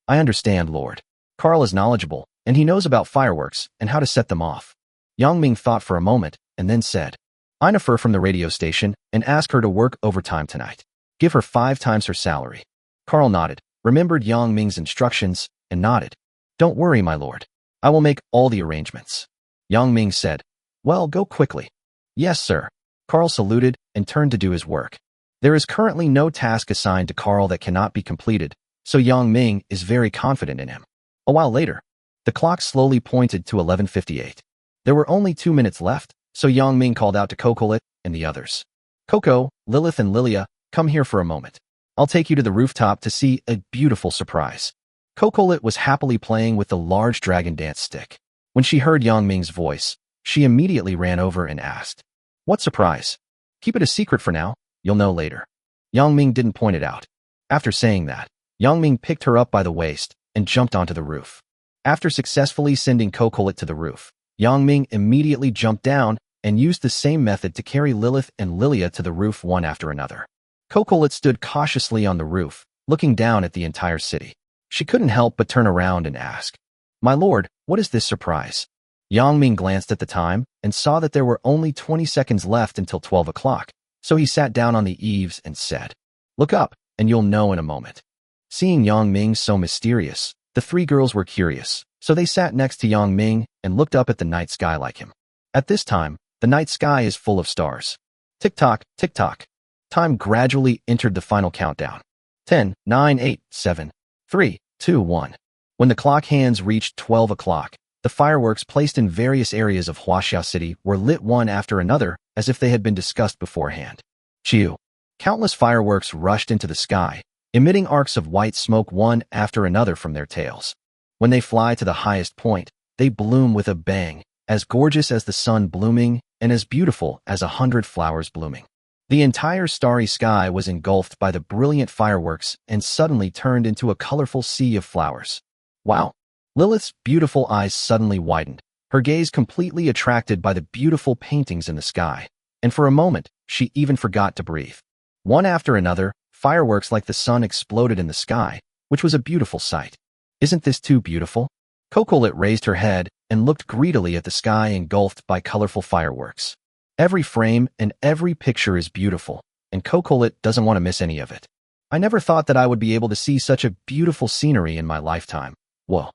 "I understand, Lord." Carl is knowledgeable, and he knows about fireworks and how to set them off. Yang Ming thought for a moment and then said, "I refer from the radio station and ask her to work overtime tonight. Give her 5 times her salary." Carl nodded, remembered Yang Ming's instructions, and nodded. "Don't worry, my lord. I will make all the arrangements." Yang Ming said, "Well, go quickly." "Yes, sir." Carl saluted and turned to do his work. There is currently no task assigned to Carl that cannot be completed, so Yang Ming is very confident in him. A while later, the clock slowly pointed to 11:58. There were only 2 minutes left, so Yang Ming called out to Cocolet and the others. "Coco, Lilith and Lilia, come here for a moment. I'll take you to the rooftop to see a beautiful surprise." Cocolet was happily playing with the large dragon dance stick. When she heard Yang Ming's voice, she immediately ran over and asked, "What surprise?" "Keep it a secret for now. You'll know later." Yang Ming didn't point it out. After saying that, Yang Ming picked her up by the waist and jumped onto the roof. After successfully sending Cocolet to the roof, Yang Ming immediately jumped down and used the same method to carry Lilith and Lilia to the roof one after another. Cocolet stood cautiously on the roof, looking down at the entire city. She couldn't help but turn around and ask, "My lord, what is this surprise?" Yang Ming glanced at the time and saw that there were only 20 seconds left until 12 o'clock, so he sat down on the eaves and said, "Look up, and you'll know in a moment." Seeing Yang Ming so mysterious, the 3 girls were curious, so they sat next to Yang Ming and looked up at the night sky like him. At this time, the night sky is full of stars. Tick-tock, tick-tock. Time gradually entered the final countdown. 10, 9, 8, 7, 3, 2, 1. When the clock hands reached 12 o'clock, the fireworks placed in various areas of Huaxia City were lit one after another as if they had been discussed beforehand. Chew. Countless fireworks rushed into the sky, emitting arcs of white smoke one after another from their tails. When they fly to the highest point, they bloom with a bang, as gorgeous as the sun blooming and as beautiful as 100 flowers blooming. The entire starry sky was engulfed by the brilliant fireworks and suddenly turned into a colorful sea of flowers. Wow! Lilith's beautiful eyes suddenly widened, her gaze completely attracted by the beautiful paintings in the sky, and for a moment, she even forgot to breathe. One after another, fireworks like the sun exploded in the sky, which was a beautiful sight. "Isn't this too beautiful?" Cocolet raised her head and looked greedily at the sky engulfed by colorful fireworks. Every frame and every picture is beautiful, and Cocolet doesn't want to miss any of it. "I never thought that I would be able to see such a beautiful scenery in my lifetime. Whoa."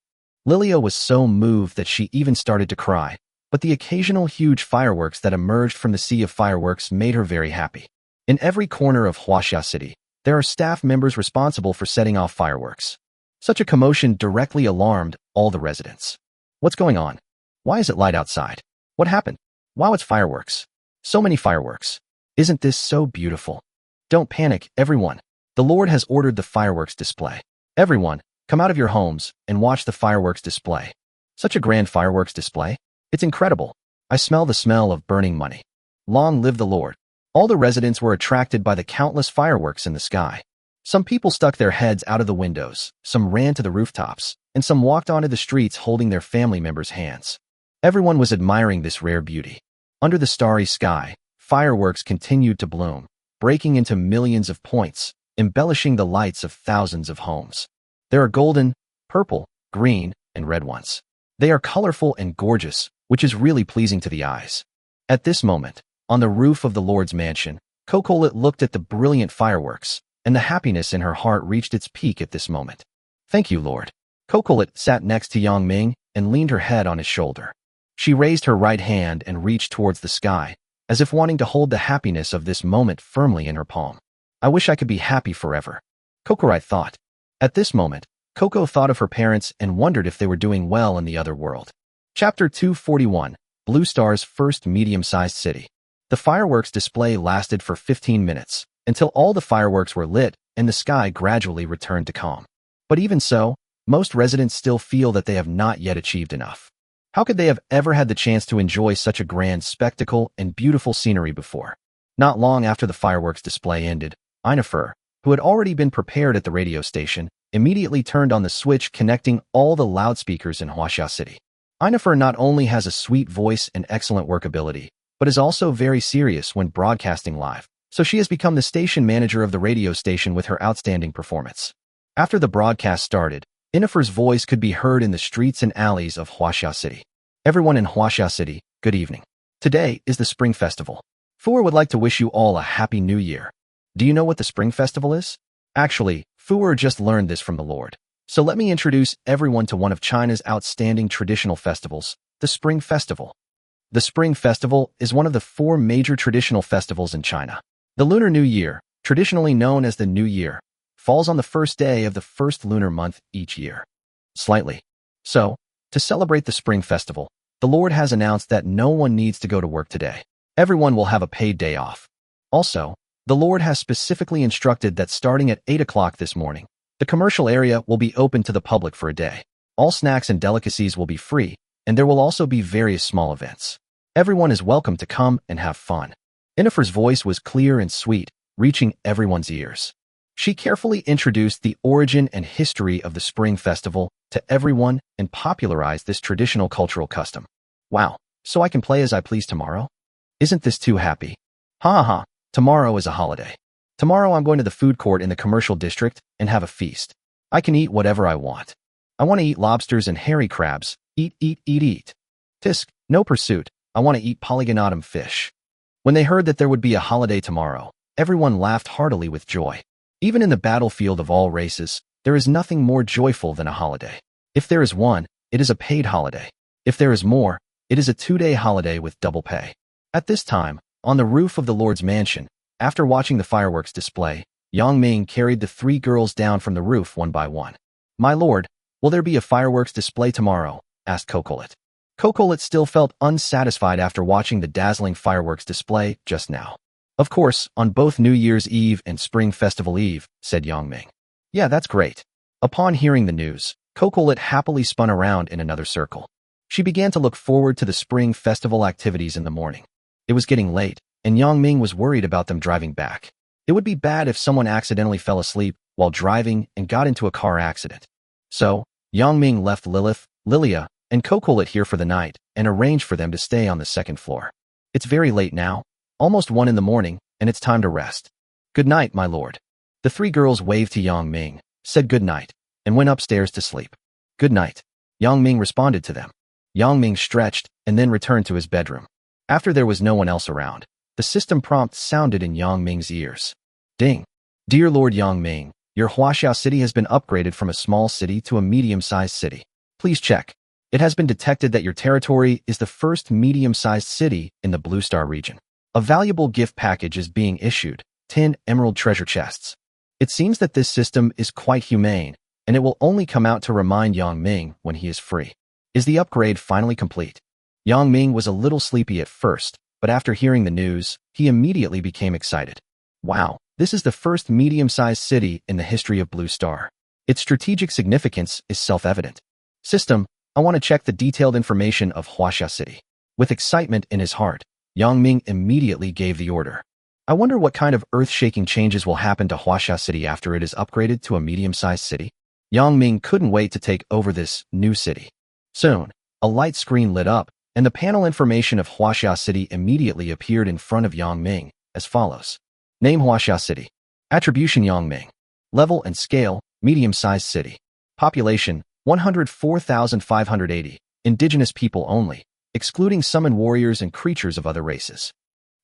Lilia was so moved that she even started to cry, but the occasional huge fireworks that emerged from the sea of fireworks made her very happy. In every corner of Huaxia City, there are staff members responsible for setting off fireworks. Such a commotion directly alarmed all the residents. "What's going on? Why is it light outside? What happened? Wow, it's fireworks. So many fireworks. Isn't this so beautiful?" "Don't panic, everyone. The Lord has ordered the fireworks display. Everyone, come out of your homes and watch the fireworks display. Such a grand fireworks display. It's incredible. I smell the smell of burning money. Long live the Lord." All the residents were attracted by the countless fireworks in the sky. Some people stuck their heads out of the windows, some ran to the rooftops, and some walked onto the streets holding their family members' hands. Everyone was admiring this rare beauty. Under the starry sky, fireworks continued to bloom, breaking into millions of points, embellishing the lights of thousands of homes. There are golden, purple, green, and red ones. They are colorful and gorgeous, which is really pleasing to the eyes. At this moment, on the roof of the Lord's mansion, Cocolet looked at the brilliant fireworks, and the happiness in her heart reached its peak at this moment. "Thank you, Lord." Cocolet sat next to Yang Ming and leaned her head on his shoulder. She raised her right hand and reached towards the sky, as if wanting to hold the happiness of this moment firmly in her palm. "I wish I could be happy forever," Cocorite thought. At this moment, Coco thought of her parents and wondered if they were doing well in the other world. Chapter 241, Blue Star's First Medium-Sized City. The fireworks display lasted for 15 minutes, until all the fireworks were lit and the sky gradually returned to calm. But even so, most residents still feel that they have not yet achieved enough. How could they have ever had the chance to enjoy such a grand spectacle and beautiful scenery before? Not long after the fireworks display ended, Yennefer, who had already been prepared at the radio station, immediately turned on the switch connecting all the loudspeakers in Huaxia City. Yennefer not only has a sweet voice and excellent workability, but is also very serious when broadcasting live, so she has become the station manager of the radio station with her outstanding performance. After the broadcast started, Yennefer's voice could be heard in the streets and alleys of Huaxia City. Everyone in Huaxia City, good evening. Today is the Spring Festival. Fuer would like to wish you all a Happy New Year. Do you know what the Spring Festival is? Actually, Fuer just learned this from the Lord. So let me introduce everyone to one of China's outstanding traditional festivals, the Spring Festival. The Spring Festival is one of the 4 major traditional festivals in China. The Lunar New Year, traditionally known as the New Year, falls on the first day of the first lunar month each year. Slightly. So, to celebrate the Spring Festival, the Lord has announced that no one needs to go to work today. Everyone will have a paid day off. Also, the Lord has specifically instructed that starting at 8 o'clock this morning, the commercial area will be open to the public for a day. All snacks and delicacies will be free, and there will also be various small events. Everyone is welcome to come and have fun. Yennefer's voice was clear and sweet, reaching everyone's ears. She carefully introduced the origin and history of the Spring Festival to everyone and popularized this traditional cultural custom. Wow, so I can play as I please tomorrow? Isn't this too happy? Ha ha ha, tomorrow is a holiday. Tomorrow I'm going to the food court in the commercial district and have a feast. I can eat whatever I want. I want to eat lobsters and hairy crabs. Eat, eat, eat, eat. Tisk, no pursuit. I want to eat polygonatum fish. When they heard that there would be a holiday tomorrow, everyone laughed heartily with joy. Even in the battlefield of all races, there is nothing more joyful than a holiday. If there is one, it is a paid holiday. If there is more, it is a 2-day holiday with double pay. At this time, on the roof of the Lord's mansion, after watching the fireworks display, Yang Ming carried the 3 girls down from the roof one by one. My lord, will there be a fireworks display tomorrow? Asked Cocolet. Cocolet still felt unsatisfied after watching the dazzling fireworks display just now. Of course, on both New Year's Eve and Spring Festival Eve, said Yang Ming. Yeah, that's great. Upon hearing the news, Cocolet happily spun around in another circle. She began to look forward to the Spring Festival activities in the morning. It was getting late, and Yang Ming was worried about them driving back. It would be bad if someone accidentally fell asleep while driving and got into a car accident. So, Yang Ming left Lilith, Lilia, and Cocolet here for the night and arranged for them to stay on the 2nd floor. It's very late now, almost 1 in the morning, and it's time to rest. Good night, my lord. The 3 girls waved to Yang Ming, said good night, and went upstairs to sleep. Good night. Yang Ming responded to them. Yang Ming stretched and then returned to his bedroom. After there was no one else around, the system prompt sounded in Yang Ming's ears. Ding. Dear Lord Yang Ming, your Huaxia City has been upgraded from a small city to a medium-sized city. Please check. It has been detected that your territory is the first medium-sized city in the Blue Star region. A valuable gift package is being issued, 10 emerald treasure chests. It seems that this system is quite humane, and it will only come out to remind Yang Ming when he is free. Is the upgrade finally complete? Yang Ming was a little sleepy at first, but after hearing the news, he immediately became excited. Wow, this is the first medium-sized city in the history of Blue Star. Its strategic significance is self-evident. System, I want to check the detailed information of Huaxia City. With excitement in his heart, Yang Ming immediately gave the order. I wonder what kind of earth-shaking changes will happen to Huaxia City after it is upgraded to a medium-sized city. Yang Ming couldn't wait to take over this new city. Soon, a light screen lit up, and the panel information of Huaxia City immediately appeared in front of Yang Ming, as follows. Name Huaxia City. Attribution Yang Ming. Level and scale, medium-sized city. Population, 104,580. Indigenous people only, excluding summoned warriors and creatures of other races.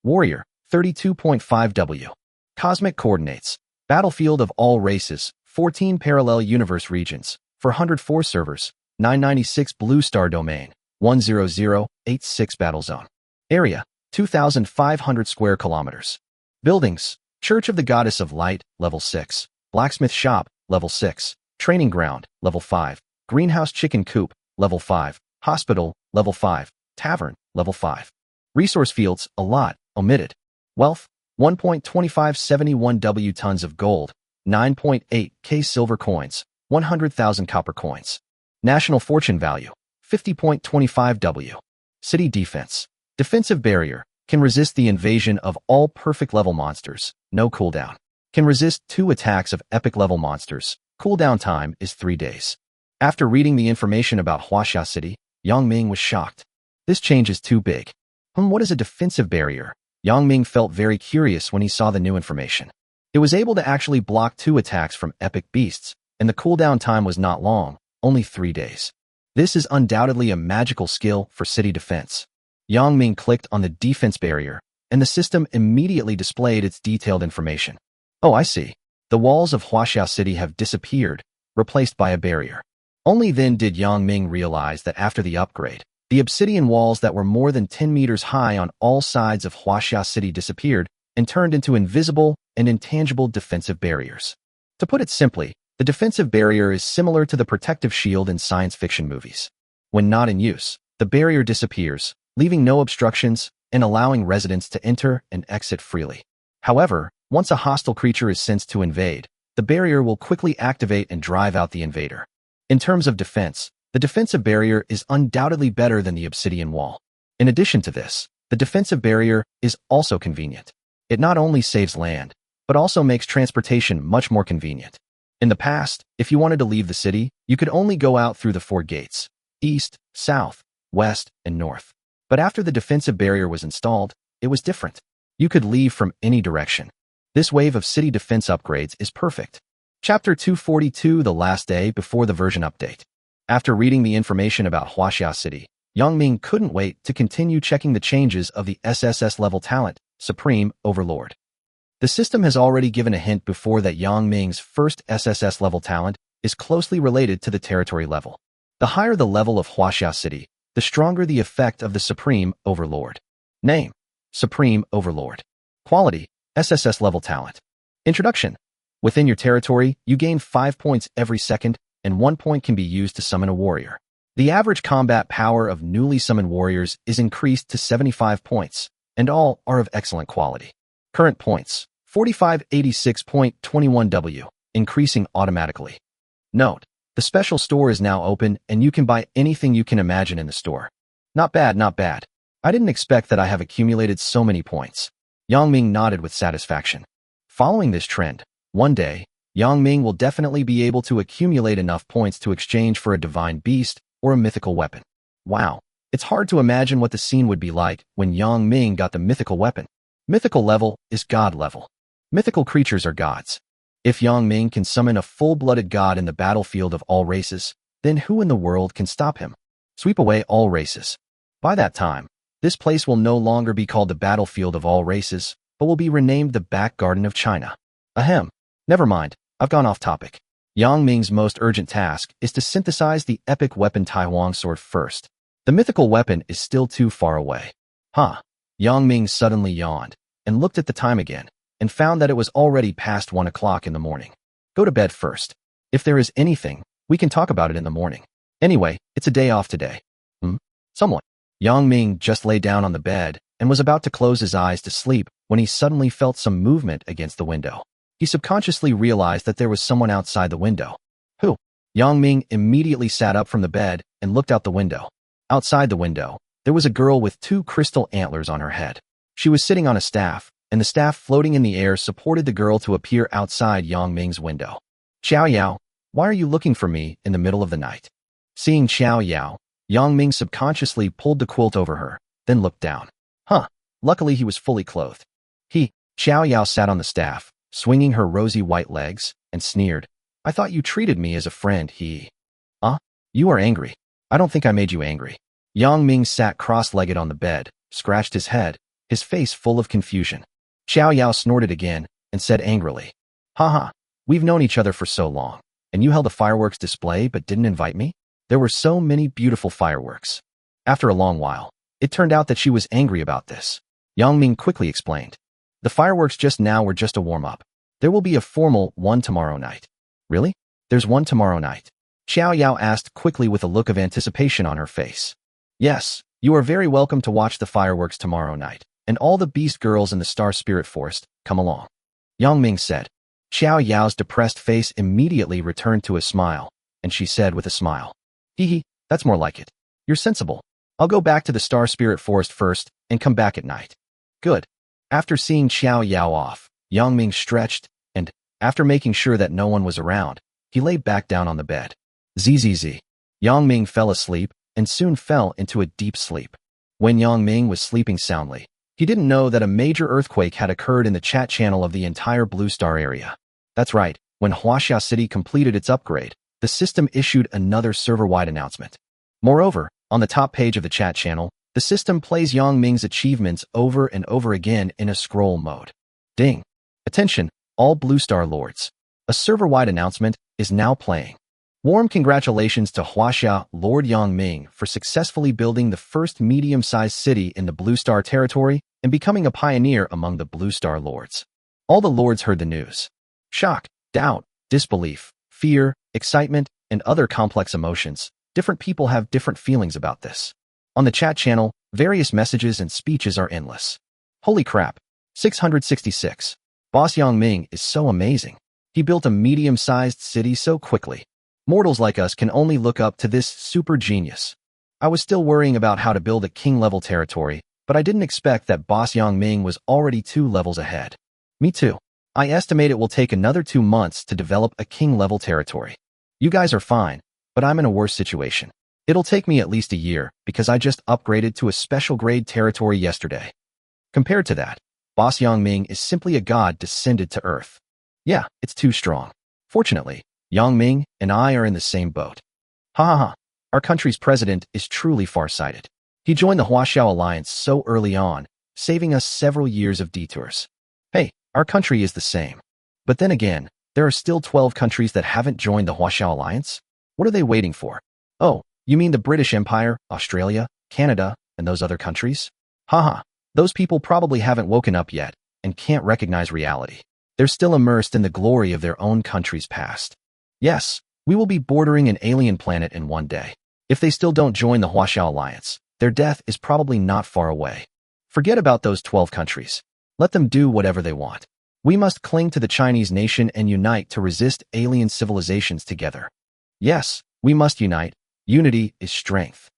Warrior, 32.5 W. Cosmic coordinates. Battlefield of all races, 14 parallel universe regions, 404 servers, 996 Blue Star domain, 10086 battle zone. Area, 2,500 square kilometers. Buildings, Church of the Goddess of Light, level 6. Blacksmith shop, level 6. Training ground, level 5. Greenhouse chicken coop, level 5. Hospital, level 5. Tavern, level 5. Resource fields, a lot, omitted. Wealth, 1.2571 W tons of gold, 9.8 K silver coins, 100,000 copper coins. National fortune value, 50.25 W. City defense. Defensive barrier, can resist the invasion of all perfect level monsters, no cooldown. Can resist 2 attacks of epic level monsters, cooldown time is 3 days. After reading the information about Huaxia City, Yang Ming was shocked. This change is too big. What is a defensive barrier? Yang Ming felt very curious when he saw the new information. It was able to actually block 2 attacks from epic beasts, and the cooldown time was not long, only 3 days. This is undoubtedly a magical skill for city defense. Yang Ming clicked on the defense barrier, and the system immediately displayed its detailed information. Oh, I see. The walls of Huaxiao City have disappeared, replaced by a barrier. Only then did Yang Ming realize that after the upgrade, the obsidian walls that were more than 10 meters high on all sides of Huaxia City disappeared and turned into invisible and intangible defensive barriers. To put it simply, the defensive barrier is similar to the protective shield in science fiction movies. When not in use, the barrier disappears, leaving no obstructions and allowing residents to enter and exit freely. However, once a hostile creature is sensed to invade, the barrier will quickly activate and drive out the invader. In terms of defense, the defensive barrier is undoubtedly better than the obsidian wall. In addition to this, the defensive barrier is also convenient. It not only saves land, but also makes transportation much more convenient. In the past, if you wanted to leave the city, you could only go out through the 4 gates: east, south, west, and north. But after the defensive barrier was installed, it was different. You could leave from any direction. This wave of city defense upgrades is perfect. Chapter 242, the last day before the version update. After reading the information about Huaxia City, Yang Ming couldn't wait to continue checking the changes of the SSS level talent, Supreme Overlord. The system has already given a hint before that Yang Ming's first SSS level talent is closely related to the territory level. The higher the level of Huaxia City, the stronger the effect of the Supreme Overlord. Name: Supreme Overlord. Quality: SSS level talent. Introduction: within your territory, you gain 5 points every second, and 1 point can be used to summon a warrior. The average combat power of newly summoned warriors is increased to 75 points, and all are of excellent quality. Current points: 4586.21W, increasing automatically. Note: the special store is now open and you can buy anything you can imagine in the store. Not bad, not bad. I didn't expect that I have accumulated so many points. Yang Ming nodded with satisfaction. Following this trend, one day, Yang Ming will definitely be able to accumulate enough points to exchange for a divine beast or a mythical weapon. Wow, it's hard to imagine what the scene would be like when Yang Ming got the mythical weapon. Mythical level is god level. Mythical creatures are gods. If Yang Ming can summon a full-blooded god in the battlefield of all races, then who in the world can stop him? Sweep away all races. By that time, this place will no longer be called the battlefield of all races, but will be renamed the back garden of China. Ahem. Never mind, I've gone off topic. Yang Ming's most urgent task is to synthesize the epic weapon Tai Huang sword first. The mythical weapon is still too far away. Huh. Yang Ming suddenly yawned and looked at the time again, and found that it was already past 1 o'clock in the morning. Go to bed first. If there is anything, we can talk about it in the morning. Anyway, it's a day off today. Someone. Yang Ming just lay down on the bed and was about to close his eyes to sleep when he suddenly felt some movement against the window. He subconsciously realized that there was someone outside the window. Who? Yang Ming immediately sat up from the bed and looked out the window. Outside the window, there was a girl with 2 crystal antlers on her head. She was sitting on a staff, and the staff floating in the air supported the girl to appear outside Yang Ming's window. Xiao Yao, why are you looking for me in the middle of the night? Seeing Xiao Yao, Yang Ming subconsciously pulled the quilt over her, then looked down. Huh, luckily he was fully clothed. Xiao Yao sat on the staff, swinging her rosy white legs, and sneered. I thought you treated me as a friend, You are angry. I don't think I made you angry. Yang Ming sat cross-legged on the bed, scratched his head, his face full of confusion. Xiao Yao snorted again and said angrily, Haha, we've known each other for so long, and you held a fireworks display but didn't invite me? There were so many beautiful fireworks. After a long while, it turned out that she was angry about this. Yang Ming quickly explained. The fireworks just now were just a warm-up. There will be a formal one tomorrow night. Really? There's one tomorrow night? Xiao Yao asked quickly with a look of anticipation on her face. Yes, you are very welcome to watch the fireworks tomorrow night, and all the beast girls in the Star Spirit Forest, come along. Yang Ming said. Xiao Yao's depressed face immediately returned to a smile, and she said with a smile. That's more like it. You're sensible. I'll go back to the Star Spirit Forest first, and come back at night. Good. After seeing Xiao Yao off, Yang Ming stretched, and, after making sure that no one was around, he lay back down on the bed. Zzz. Yang Ming fell asleep, and soon fell into a deep sleep. When Yang Ming was sleeping soundly, he didn't know that a major earthquake had occurred in the chat channel of the entire Blue Star area. That's right, when Huaxia City completed its upgrade, the system issued another server-wide announcement. Moreover, on the top page of the chat channel, the system plays Yang Ming's achievements over and over again in a scroll mode. Ding! Attention, all Blue Star Lords. A server-wide announcement is now playing. Warm congratulations to Huaxia Lord Yang Ming for successfully building the first medium-sized city in the Blue Star territory and becoming a pioneer among the Blue Star Lords. All the lords heard the news. Shock, doubt, disbelief, fear, excitement, and other complex emotions. Different people have different feelings about this. On the chat channel, various messages and speeches are endless. Holy crap! 666. Boss Yang Ming is so amazing. He built a medium-sized city so quickly. Mortals like us can only look up to this super genius. I was still worrying about how to build a king-level territory, but I didn't expect that Boss Yang Ming was already 2 levels ahead. Me too. I estimate it will take another 2 months to develop a king-level territory. You guys are fine, but I'm in a worse situation. It'll take me at least a year because I just upgraded to a special grade territory yesterday. Compared to that, Boss Yang Ming is simply a god descended to Earth. Yeah, it's too strong. Fortunately, Yang Ming and I are in the same boat. Ha ha ha. Our country's president is truly far-sighted. He joined the Huaxiao Alliance so early on, saving us several years of detours. Hey, our country is the same. But then again, there are still 12 countries that haven't joined the Huaxiao Alliance. What are they waiting for? Oh, you mean the British Empire, Australia, Canada, and those other countries? Haha, those people probably haven't woken up yet and can't recognize reality. They're still immersed in the glory of their own country's past. Yes, we will be bordering an alien planet in one day. If they still don't join the Huaxiao Alliance, their death is probably not far away. Forget about those 12 countries. Let them do whatever they want. We must cling to the Chinese nation and unite to resist alien civilizations together. Yes, we must unite. Unity is strength.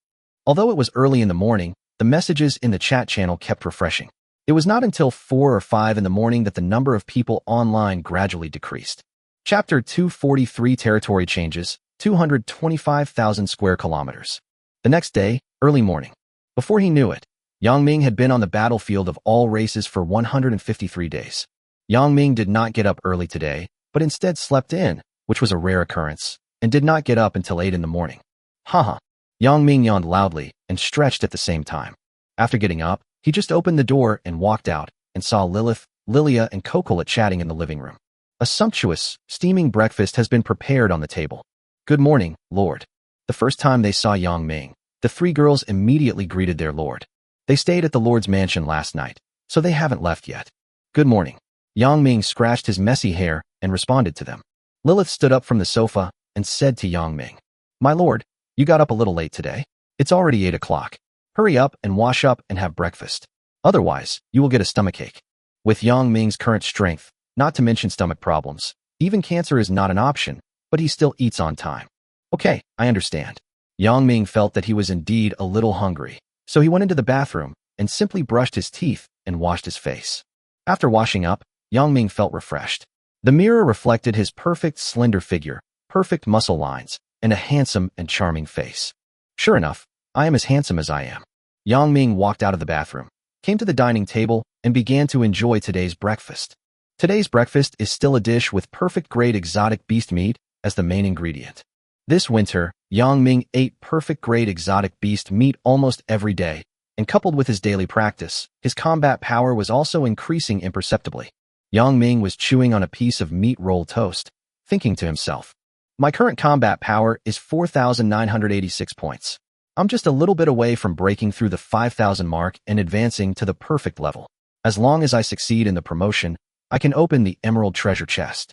Although it was early in the morning, the messages in the chat channel kept refreshing. It was not until 4 or 5 in the morning that the number of people online gradually decreased. Chapter 243 Territory Changes, 225,000 square kilometers. The next day, early morning. Before he knew it, Yang Ming had been on the battlefield of all races for 153 days. Yang Ming did not get up early today, but instead slept in, which was a rare occurrence, and did not get up until 8 in the morning. Haha. Yang Ming yawned loudly and stretched at the same time. After getting up, he just opened the door and walked out and saw Lilith, Lilia, and Cocolet chatting in the living room. A sumptuous, steaming breakfast has been prepared on the table. Good morning, Lord. The first time they saw Yang Ming, the 3 girls immediately greeted their lord. They stayed at the lord's mansion last night, so they haven't left yet. Good morning. Yang Ming scratched his messy hair and responded to them. Lilith stood up from the sofa and said to Yang Ming, My lord, you got up a little late today. It's already 8 o'clock. Hurry up and wash up and have breakfast. Otherwise, you will get a stomachache. With Yang Ming's current strength, not to mention stomach problems, even cancer is not an option, but he still eats on time. Okay, I understand. Yang Ming felt that he was indeed a little hungry, so he went into the bathroom and simply brushed his teeth and washed his face. After washing up, Yang Ming felt refreshed. The mirror reflected his perfect slender figure, perfect muscle lines, and a handsome and charming face. Sure enough, I am as handsome as I am. Yang Ming walked out of the bathroom, came to the dining table, and began to enjoy today's breakfast. Today's breakfast is still a dish with perfect grade exotic beast meat as the main ingredient. This winter, Yang Ming ate perfect grade exotic beast meat almost every day, and coupled with his daily practice, his combat power was also increasing imperceptibly. Yang Ming was chewing on a piece of meat roll toast, thinking to himself, My current combat power is 4,986 points. I'm just a little bit away from breaking through the 5,000 mark and advancing to the perfect level. As long as I succeed in the promotion, I can open the Emerald Treasure Chest.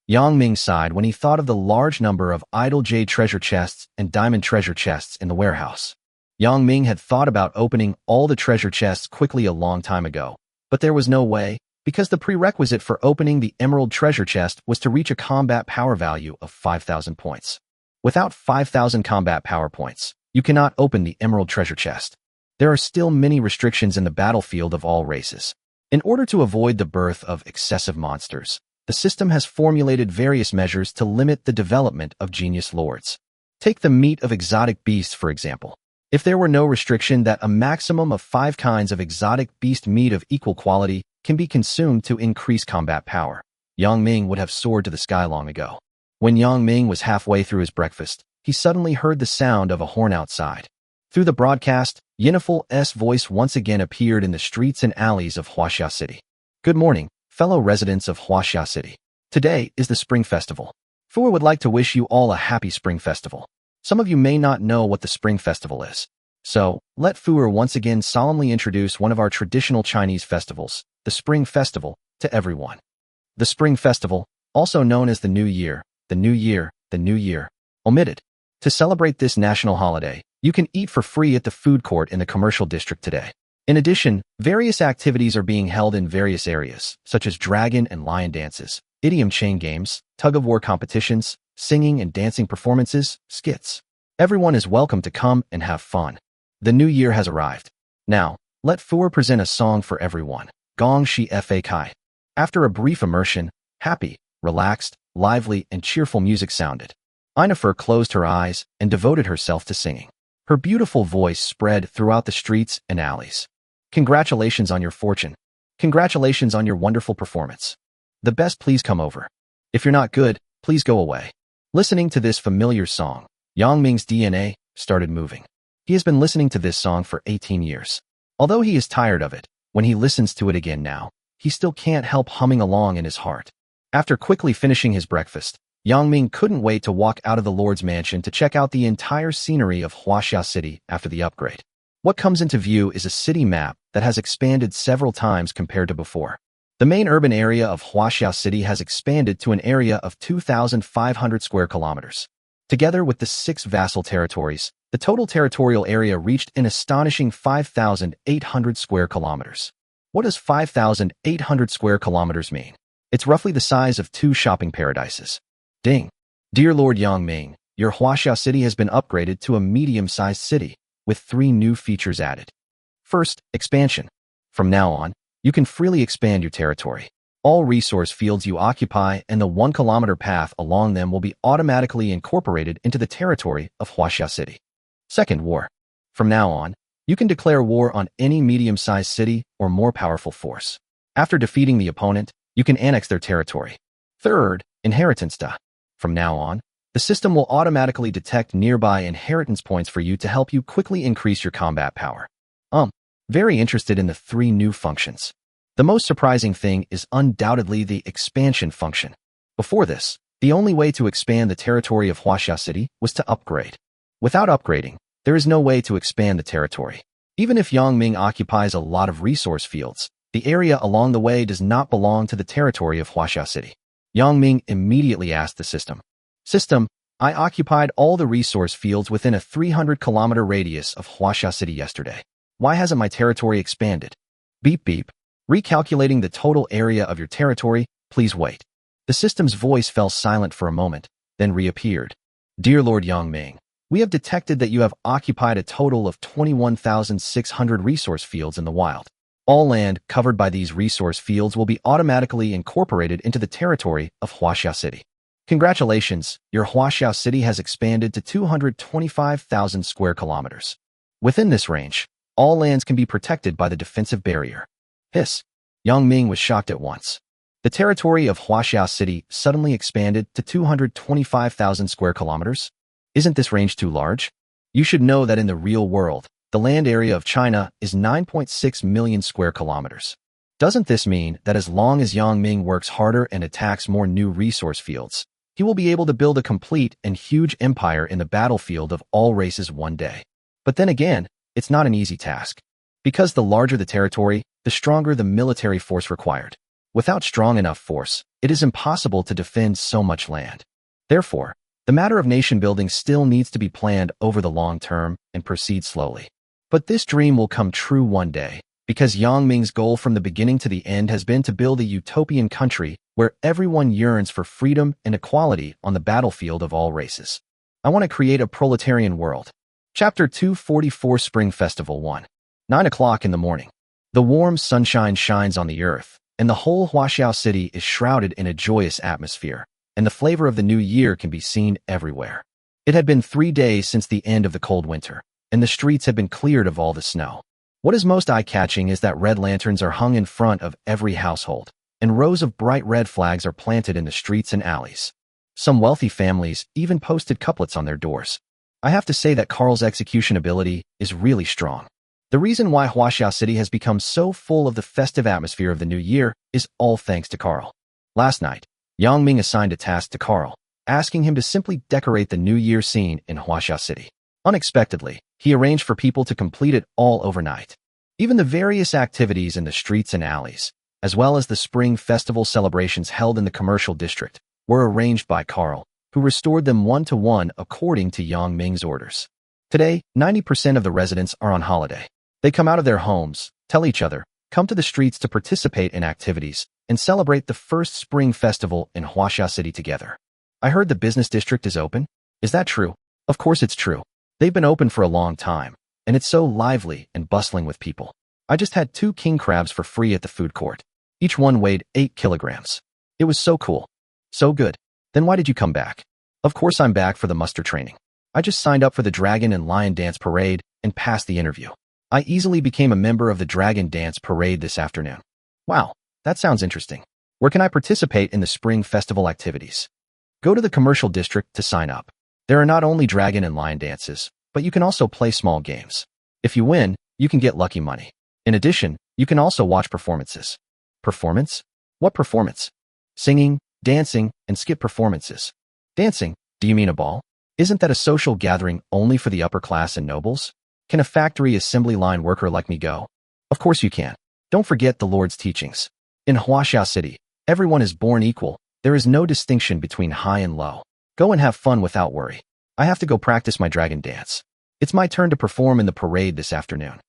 Yang Ming sighed when he thought of the large number of idle jade treasure chests and diamond treasure chests in the warehouse. Yang Ming had thought about opening all the treasure chests quickly a long time ago, but there was no way, because the prerequisite for opening the Emerald Treasure Chest was to reach a combat power value of 5,000 points. Without 5,000 combat power points, you cannot open the Emerald Treasure Chest. There are still many restrictions in the battlefield of all races. In order to avoid the birth of excessive monsters, the system has formulated various measures to limit the development of genius lords. Take the meat of exotic beasts, for example. If there were no restriction that a maximum of 5 kinds of exotic beast meat of equal quality can be consumed to increase combat power, Yang Ming would have soared to the sky long ago. When Yang Ming was halfway through his breakfast, he suddenly heard the sound of a horn outside. Through the broadcast, Yiniful's voice once again appeared in the streets and alleys of Huaxia City. Good morning, fellow residents of Huaxia City. Today is the Spring Festival. Fu would like to wish you all a happy Spring Festival. Some of you may not know what the Spring Festival is. So, let Fu once again solemnly introduce one of our traditional Chinese festivals, the Spring Festival, to everyone. The Spring Festival, also known as the New Year, the New Year, the New Year, omitted. To celebrate this national holiday, you can eat for free at the food court in the commercial district today. In addition, various activities are being held in various areas, such as dragon and lion dances, idiom chain games, tug-of-war competitions, singing and dancing performances, skits. Everyone is welcome to come and have fun. The new year has arrived. Now, let Fu present a song for everyone, Gong Shi Fa Kai. After a brief immersion, happy, relaxed, lively, and cheerful music sounded. Yennefer closed her eyes and devoted herself to singing. Her beautiful voice spread throughout the streets and alleys. Congratulations on your fortune. Congratulations on your wonderful performance. The best, please come over. If you're not good, please go away. Listening to this familiar song, Yang Ming's DNA started moving. He has been listening to this song for 18 years. Although he is tired of it, when he listens to it again now, he still can't help humming along in his heart. After quickly finishing his breakfast, Yang Ming couldn't wait to walk out of the Lord's mansion to check out the entire scenery of Huaxia City after the upgrade. What comes into view is a city map that has expanded several times compared to before. The main urban area of Huaxia City has expanded to an area of 2,500 square kilometers. Together with the 6 vassal territories, the total territorial area reached an astonishing 5,800 square kilometers. What does 5,800 square kilometers mean? It's roughly the size of 2 shopping paradises. Ding! Dear Lord Yang Ming, your Huaxia City has been upgraded to a medium-sized city, with 3 new features added. First, expansion. From now on, you can freely expand your territory. All resource fields you occupy and the 1-kilometer path along them will be automatically incorporated into the territory of Huaxia City. Second, war. From now on, you can declare war on any medium-sized city or more powerful force. After defeating the opponent, you can annex their territory. Third, inheritance. From now on, the system will automatically detect nearby inheritance points for you to help you quickly increase your combat power. Very interested in the 3 new functions. The most surprising thing is undoubtedly the expansion function. Before this, the only way to expand the territory of Huaxia City was to upgrade. Without upgrading, there is no way to expand the territory. Even if Yang Ming occupies a lot of resource fields, the area along the way does not belong to the territory of Huaxia City. Yang Ming immediately asked the system, System, I occupied all the resource fields within a 300-kilometer radius of Huaxia City yesterday. Why hasn't my territory expanded? Beep beep. Recalculating the total area of your territory, please wait. The system's voice fell silent for a moment, then reappeared. Dear Lord Yang Ming, we have detected that you have occupied a total of 21,600 resource fields in the wild. All land covered by these resource fields will be automatically incorporated into the territory of Huaxia City. Congratulations, your Huaxia City has expanded to 225,000 square kilometers. Within this range, all lands can be protected by the defensive barrier. Hiss. Yang Ming was shocked at once. The territory of Huaxia City suddenly expanded to 225,000 square kilometers. Isn't this range too large? You should know that in the real world, the land area of China is 9.6 million square kilometers. Doesn't this mean that as long as Yang Ming works harder and attacks more new resource fields, he will be able to build a complete and huge empire in the battlefield of all races one day? But then again, it's not an easy task. Because the larger the territory, the stronger the military force required. Without strong enough force, it is impossible to defend so much land. Therefore, the matter of nation building still needs to be planned over the long term and proceed slowly. But this dream will come true one day, because Yang Ming's goal from the beginning to the end has been to build a utopian country where everyone yearns for freedom and equality on the battlefield of all races. I want to create a proletarian world. Chapter 244 Spring Festival 1. 9 o'clock in the morning. The warm sunshine shines on the earth, and the whole Huaxiao City is shrouded in a joyous atmosphere, and the flavor of the new year can be seen everywhere. It had been 3 days since the end of the cold winter, and the streets had been cleared of all the snow. What is most eye-catching is that red lanterns are hung in front of every household, and rows of bright red flags are planted in the streets and alleys. Some wealthy families even posted couplets on their doors. I have to say that Carl's execution ability is really strong. The reason why Huaxia City has become so full of the festive atmosphere of the new year is all thanks to Carl. Last night, Yang Ming assigned a task to Carl, asking him to simply decorate the New Year scene in Huaxia City. Unexpectedly, he arranged for people to complete it all overnight. Even the various activities in the streets and alleys, as well as the spring festival celebrations held in the commercial district, were arranged by Carl, who restored them one-to-one according to Yang Ming's orders. Today, 90% of the residents are on holiday. They come out of their homes, tell each other, come to the streets to participate in activities, and celebrate the first spring festival in Huaxia City together. I heard the business district is open. Is that true? Of course it's true. They've been open for a long time, and it's so lively and bustling with people. I just had 2 king crabs for free at the food court. Each one weighed 8 kilograms. It was so cool. So good. Then why did you come back? Of course I'm back for the muster training. I just signed up for the Dragon and Lion Dance Parade and passed the interview. I easily became a member of the Dragon Dance Parade this afternoon. Wow, that sounds interesting. Where can I participate in the spring festival activities? Go to the commercial district to sign up. There are not only dragon and lion dances, but you can also play small games. If you win, you can get lucky money. In addition, you can also watch performances. Performance? What performance? Singing, dancing, and skit performances. Dancing? Do you mean a ball? Isn't that a social gathering only for the upper class and nobles? Can a factory assembly line worker like me go? Of course you can. Don't forget the Lord's teachings. In Huaxia City, everyone is born equal. There is no distinction between high and low. Go and have fun without worry. I have to go practice my dragon dance. It's my turn to perform in the parade this afternoon.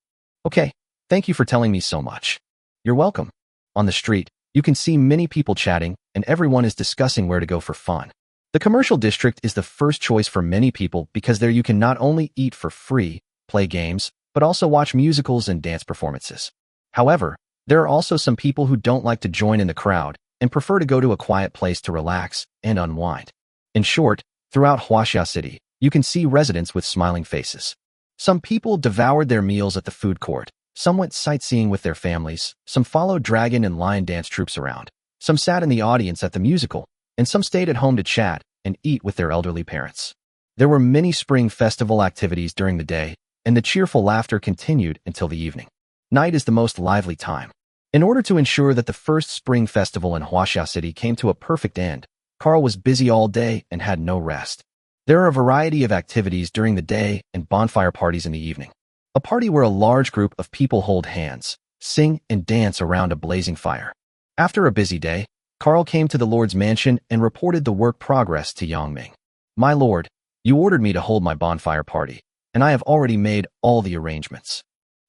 Okay, thank you for telling me so much. You're welcome. On the street, you can see many people chatting, and everyone is discussing where to go for fun. The commercial district is the first choice for many people because there you can not only eat for free, play games, but also watch musicals and dance performances. However, there are also some people who don't like to join in the crowd and prefer to go to a quiet place to relax and unwind. In short, throughout Huaxia City, you can see residents with smiling faces. Some people devoured their meals at the food court, some went sightseeing with their families, some followed dragon and lion dance troupes around, some sat in the audience at the musical, and some stayed at home to chat and eat with their elderly parents. There were many spring festival activities during the day, and the cheerful laughter continued until the evening. Night is the most lively time. In order to ensure that the first spring festival in Huaxia City came to a perfect end, Carl was busy all day and had no rest. There are a variety of activities during the day and bonfire parties in the evening. A party where a large group of people hold hands, sing, and dance around a blazing fire. After a busy day, Carl came to the Lord's mansion and reported the work progress to Yang Ming. My lord, you ordered me to hold my bonfire party, and I have already made all the arrangements.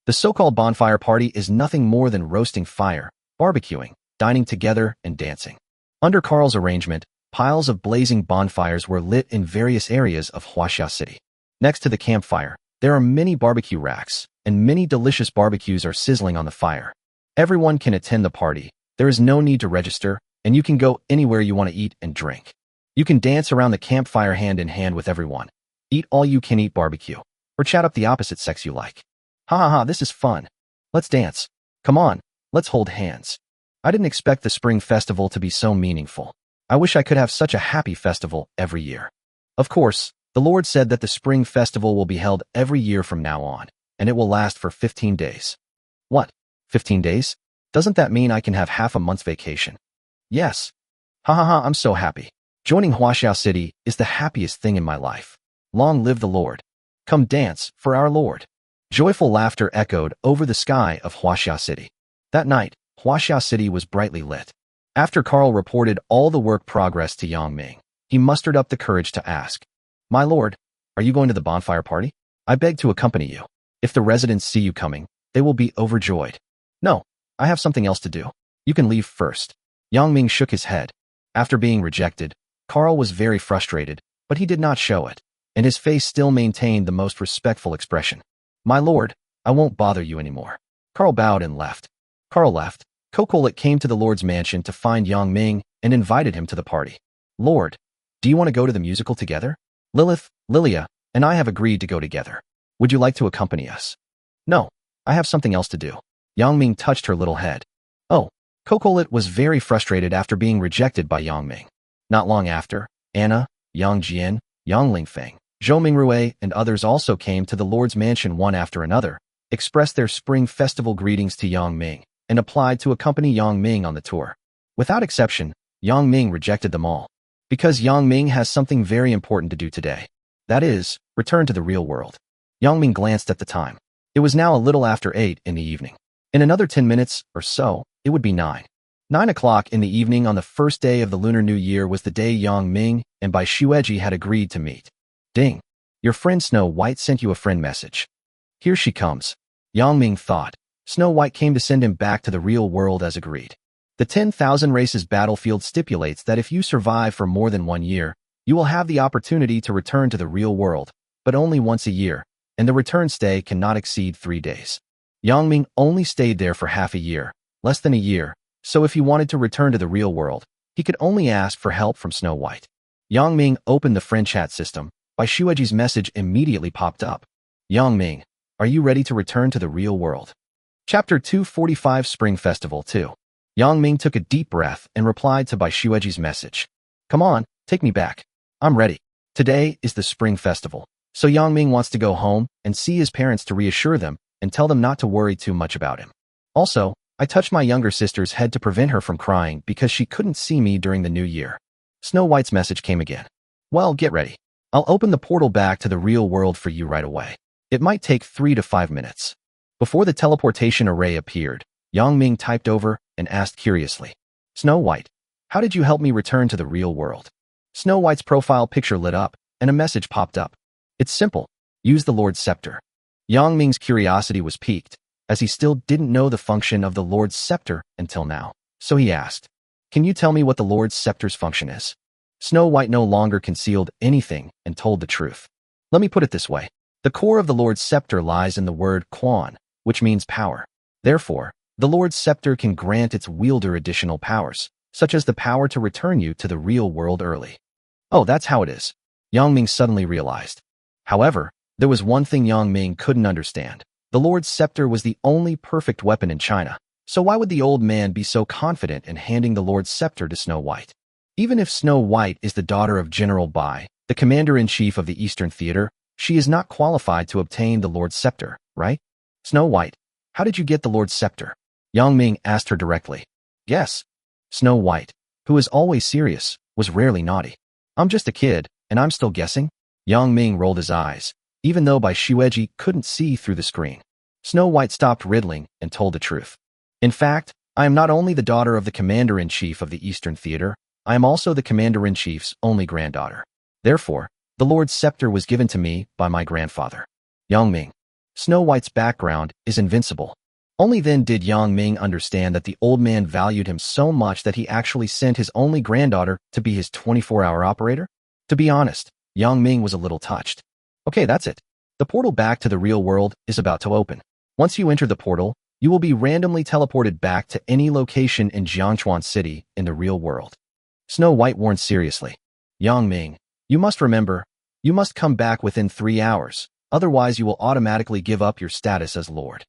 The so-called bonfire party is nothing more than roasting fire, barbecuing, dining together, and dancing. Under Carl's arrangement, piles of blazing bonfires were lit in various areas of Huaxia City. Next to the campfire, there are many barbecue racks, and many delicious barbecues are sizzling on the fire. Everyone can attend the party. There is no need to register, and you can go anywhere you want to eat and drink. You can dance around the campfire hand in hand with everyone, eat all-you-can-eat barbecue, or chat up the opposite sex you like. Ha ha ha, this is fun. Let's dance. Come on, let's hold hands. I didn't expect the spring festival to be so meaningful. I wish I could have such a happy festival every year. Of course, the Lord said that the spring festival will be held every year from now on, and it will last for 15 days. What? 15 days? Doesn't that mean I can have half a month's vacation? Yes. Ha ha ha, I'm so happy. Joining Huaxia City is the happiest thing in my life. Long live the Lord. Come dance for our Lord. Joyful laughter echoed over the sky of Huaxia City. That night, Huaxia City was brightly lit. After Carl reported all the work progress to Yang Ming, he mustered up the courage to ask, My lord, are you going to the bonfire party? I beg to accompany you. If the residents see you coming, they will be overjoyed. No, I have something else to do. You can leave first. Yang Ming shook his head. After being rejected, Carl was very frustrated, but he did not show it, and his face still maintained the most respectful expression. My lord, I won't bother you anymore. Carl bowed and left. Carl left. Kokolit came to the Lord's mansion to find Yang Ming and invited him to the party. Lord, do you want to go to the musical together? Lilith, Lilia, and I have agreed to go together. Would you like to accompany us? No, I have something else to do. Yang Ming touched her little head. Oh, Kokolit was very frustrated after being rejected by Yang Ming. Not long after, Anna, Yang Jian, Yang Lingfeng, Zhou Mingrui, and others also came to the Lord's mansion one after another, expressed their spring festival greetings to Yang Ming, and applied to accompany Yang Ming on the tour. Without exception, Yang Ming rejected them all. Because Yang Ming has something very important to do today. That is, return to the real world. Yang Ming glanced at the time. It was now a little after 8 in the evening. In another 10 minutes or so, it would be 9. 9 o'clock in the evening on the first day of the Lunar New Year was the day Yang Ming and Bai Shueji had agreed to meet. Ding. Your friend Snow White sent you a friend message. Here she comes. Yang Ming thought. Snow White came to send him back to the real world as agreed. The 10,000 races battlefield stipulates that if you survive for more than 1 year, you will have the opportunity to return to the real world, but only once a year, and the return stay cannot exceed 3 days. Yang Ming only stayed there for half a year, less than a year, so if he wanted to return to the real world, he could only ask for help from Snow White. Yang Ming opened the friend chat system. Bai Shueji's message immediately popped up. Yang Ming, are you ready to return to the real world? Chapter 245 Spring Festival 2. Yang Ming took a deep breath and replied to Bai Shueji's message. Come on, take me back. I'm ready. Today is the Spring Festival, so Yang Ming wants to go home and see his parents to reassure them and tell them not to worry too much about him. Also, I touched my younger sister's head to prevent her from crying because she couldn't see me during the New Year. Snow White's message came again. Well, get ready. I'll open the portal back to the real world for you right away. It might take 3 to 5 minutes. Before the teleportation array appeared, Yang Ming typed over and asked curiously, Snow White, how did you help me return to the real world? Snow White's profile picture lit up, and a message popped up. It's simple. Use the Lord's Scepter. Yang Ming's curiosity was piqued, as he still didn't know the function of the Lord's Scepter until now. So he asked, Can you tell me what the Lord's Scepter's function is? Snow White no longer concealed anything and told the truth. Let me put it this way. The core of the Lord's Scepter lies in the word Quan, which means power. Therefore, the Lord's Scepter can grant its wielder additional powers, such as the power to return you to the real world early. Oh, that's how it is. Yang Ming suddenly realized. However, there was one thing Yang Ming couldn't understand. The Lord's Scepter was the only perfect weapon in China, so why would the old man be so confident in handing the Lord's Scepter to Snow White? Even if Snow White is the daughter of General Bai, the commander-in-chief of the Eastern Theater, she is not qualified to obtain the Lord's Scepter, right? Snow White, how did you get the Lord's Scepter? Yang Ming asked her directly. Guess. Snow White, who is always serious, was rarely naughty. I'm just a kid, and I'm still guessing? Yang Ming rolled his eyes, even though Bai Shueji couldn't see through the screen. Snow White stopped riddling and told the truth. In fact, I am not only the daughter of the commander-in-chief of the Eastern Theater, I am also the commander-in-chief's only granddaughter. Therefore, the Lord's Scepter was given to me by my grandfather. Yang Ming. Snow White's background is invincible. Only then did Yang Ming understand that the old man valued him so much that he actually sent his only granddaughter to be his 24-hour operator? To be honest, Yang Ming was a little touched. Okay, that's it. The portal back to the real world is about to open. Once you enter the portal, you will be randomly teleported back to any location in Jiangchuan City in the real world. Snow White warned seriously. Yang Ming, you must remember, you must come back within 3 hours, otherwise you will automatically give up your status as Lord.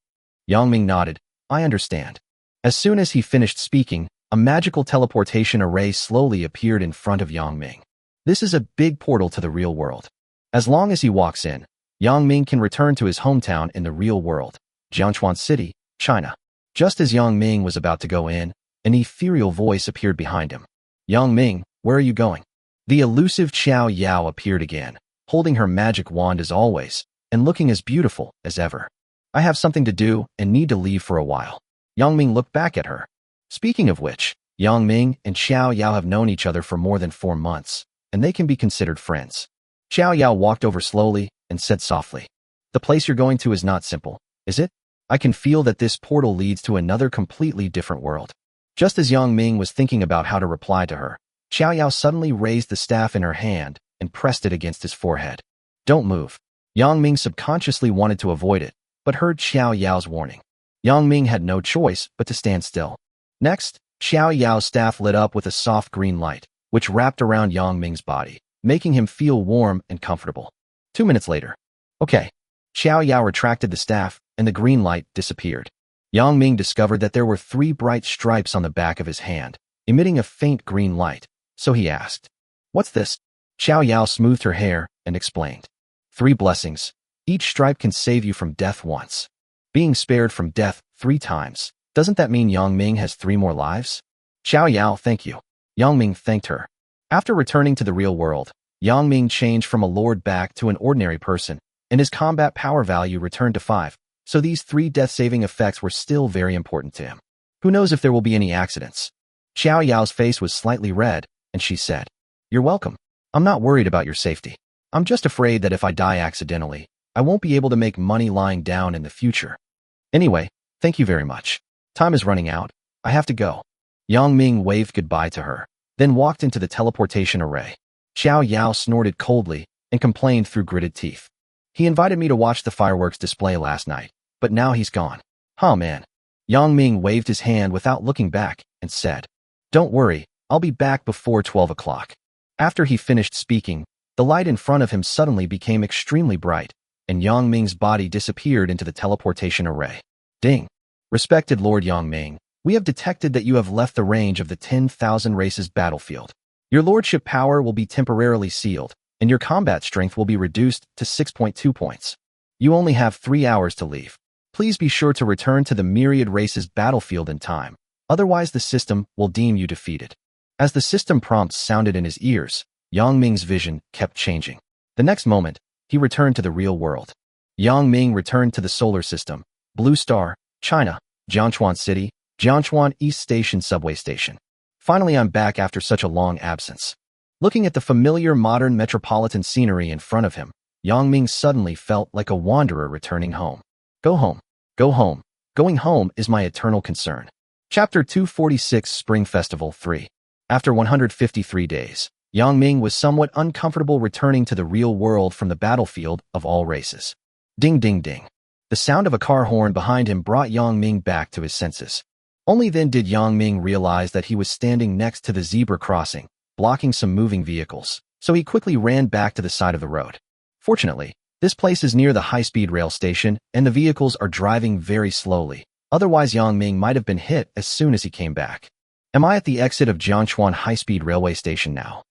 Yang Ming nodded. I understand. As soon as he finished speaking, a magical teleportation array slowly appeared in front of Yang Ming. This is a big portal to the real world. As long as he walks in, Yang Ming can return to his hometown in the real world, Jiangchuan City, China. Just as Yang Ming was about to go in, an ethereal voice appeared behind him. Yang Ming, where are you going? The elusive Qiao Yao appeared again, holding her magic wand as always, and looking as beautiful as ever. I have something to do and need to leave for a while. Yang Ming looked back at her. Speaking of which, Yang Ming and Qiao Yao have known each other for more than 4 months, and they can be considered friends. Qiao Yao walked over slowly and said softly, The place you're going to is not simple, is it? I can feel that this portal leads to another completely different world. Just as Yang Ming was thinking about how to reply to her, Qiao Yao suddenly raised the staff in her hand and pressed it against his forehead. Don't move. Yang Ming subconsciously wanted to avoid it, but heard Qiao Yao's warning. Yang Ming had no choice but to stand still. Next, Qiao Yao's staff lit up with a soft green light, which wrapped around Yang Ming's body, making him feel warm and comfortable. 2 minutes later. Okay. Xiao Yao retracted the staff, and the green light disappeared. Yang Ming discovered that there were 3 bright stripes on the back of his hand, emitting a faint green light, so he asked, "What's this?" Xiao Yao smoothed her hair and explained, 3 blessings. Each stripe can save you from death once. Being spared from death 3 times. Doesn't that mean Yang Ming has 3 more lives? Xiao Yao, thank you. Yang Ming thanked her. After returning to the real world, Yang Ming changed from a lord back to an ordinary person, and his combat power value returned to 5, so these 3 death-saving effects were still very important to him. Who knows if there will be any accidents? Xiao Yao's face was slightly red, and she said, "You're welcome. I'm not worried about your safety. I'm just afraid that if I die accidentally, I won't be able to make money lying down in the future. Anyway, thank you very much. Time is running out. I have to go." Yang Ming waved goodbye to her, then walked into the teleportation array. Xiao Yao snorted coldly and complained through gritted teeth. "He invited me to watch the fireworks display last night, but now he's gone. Oh man." Yang Ming waved his hand without looking back and said, "Don't worry, I'll be back before 12 o'clock. After he finished speaking, the light in front of him suddenly became extremely bright, and Yang Ming's body disappeared into the teleportation array. Ding. Respected Lord Yang Ming, we have detected that you have left the range of the 10,000 races battlefield. Your lordship power will be temporarily sealed, and your combat strength will be reduced to 6.2 points. You only have 3 hours to leave. Please be sure to return to the myriad races battlefield in time, otherwise the system will deem you defeated." As the system prompts sounded in his ears, Yang Ming's vision kept changing. The next moment, he returned to the real world. Yang Ming returned to the solar system, Blue Star, China, Jiangchuan City, Jiangchuan East Station subway station. Finally, I'm back after such a long absence. Looking at the familiar modern metropolitan scenery in front of him, Yang Ming suddenly felt like a wanderer returning home. Go home. Go home. Going home is my eternal concern. Chapter 246 Spring Festival 3. After 153 days, Yang Ming was somewhat uncomfortable returning to the real world from the battlefield of all races. Ding ding ding. The sound of a car horn behind him brought Yang Ming back to his senses. Only then did Yang Ming realize that he was standing next to the zebra crossing, blocking some moving vehicles, so he quickly ran back to the side of the road. Fortunately, this place is near the high-speed rail station, and the vehicles are driving very slowly. Otherwise, Yang Ming might have been hit as soon as he came back. Am I at the exit of Jiangchuan high-speed railway station now?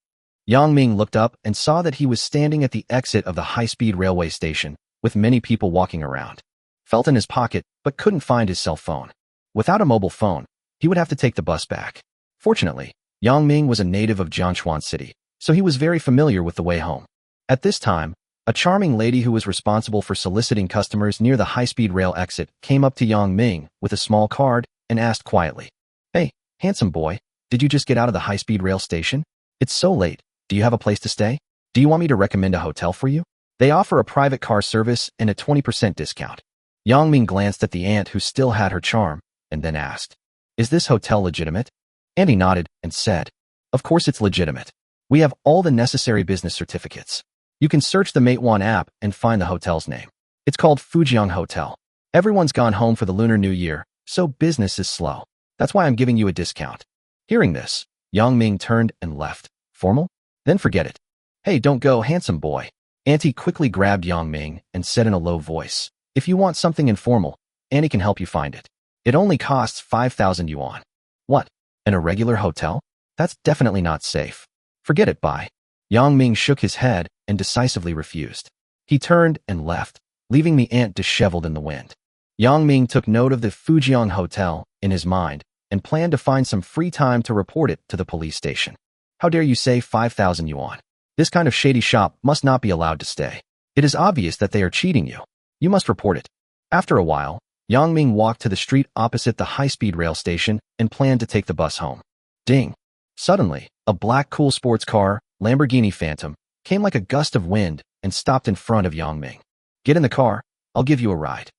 Yang Ming looked up and saw that he was standing at the exit of the high-speed railway station, with many people walking around. Felt in his pocket, but couldn't find his cell phone. Without a mobile phone, he would have to take the bus back. Fortunately, Yang Ming was a native of Jiangchuan City, so he was very familiar with the way home. At this time, a charming lady who was responsible for soliciting customers near the high-speed rail exit came up to Yang Ming with a small card and asked quietly, "Hey, handsome boy, did you just get out of the high-speed rail station? It's so late. Do you have a place to stay? Do you want me to recommend a hotel for you? They offer a private car service and a 20% discount." Yang Ming glanced at the aunt who still had her charm, and then asked, "Is this hotel legitimate?" Auntie nodded and said, "Of course it's legitimate. We have all the necessary business certificates. You can search the Matewan app and find the hotel's name. It's called Fujiang Hotel. Everyone's gone home for the Lunar New Year, so business is slow. That's why I'm giving you a discount." Hearing this, Yang Ming turned and left. Formal? Then forget it. "Hey, don't go, handsome boy." Auntie quickly grabbed Yang Ming and said in a low voice, "If you want something informal, Auntie can help you find it. It only costs 5,000 yuan. What? An irregular hotel? That's definitely not safe. Forget it, bye." Yang Ming shook his head and decisively refused. He turned and left, leaving the aunt disheveled in the wind. Yang Ming took note of the Fujiang Hotel in his mind and planned to find some free time to report it to the police station. How dare you say 5,000 yuan? This kind of shady shop must not be allowed to stay. It is obvious that they are cheating you. You must report it. After a while, Yang Ming walked to the street opposite the high-speed rail station and planned to take the bus home. Ding. Suddenly, a black cool sports car, Lamborghini Phantom, came like a gust of wind and stopped in front of Yang Ming. "Get in the car, I'll give you a ride."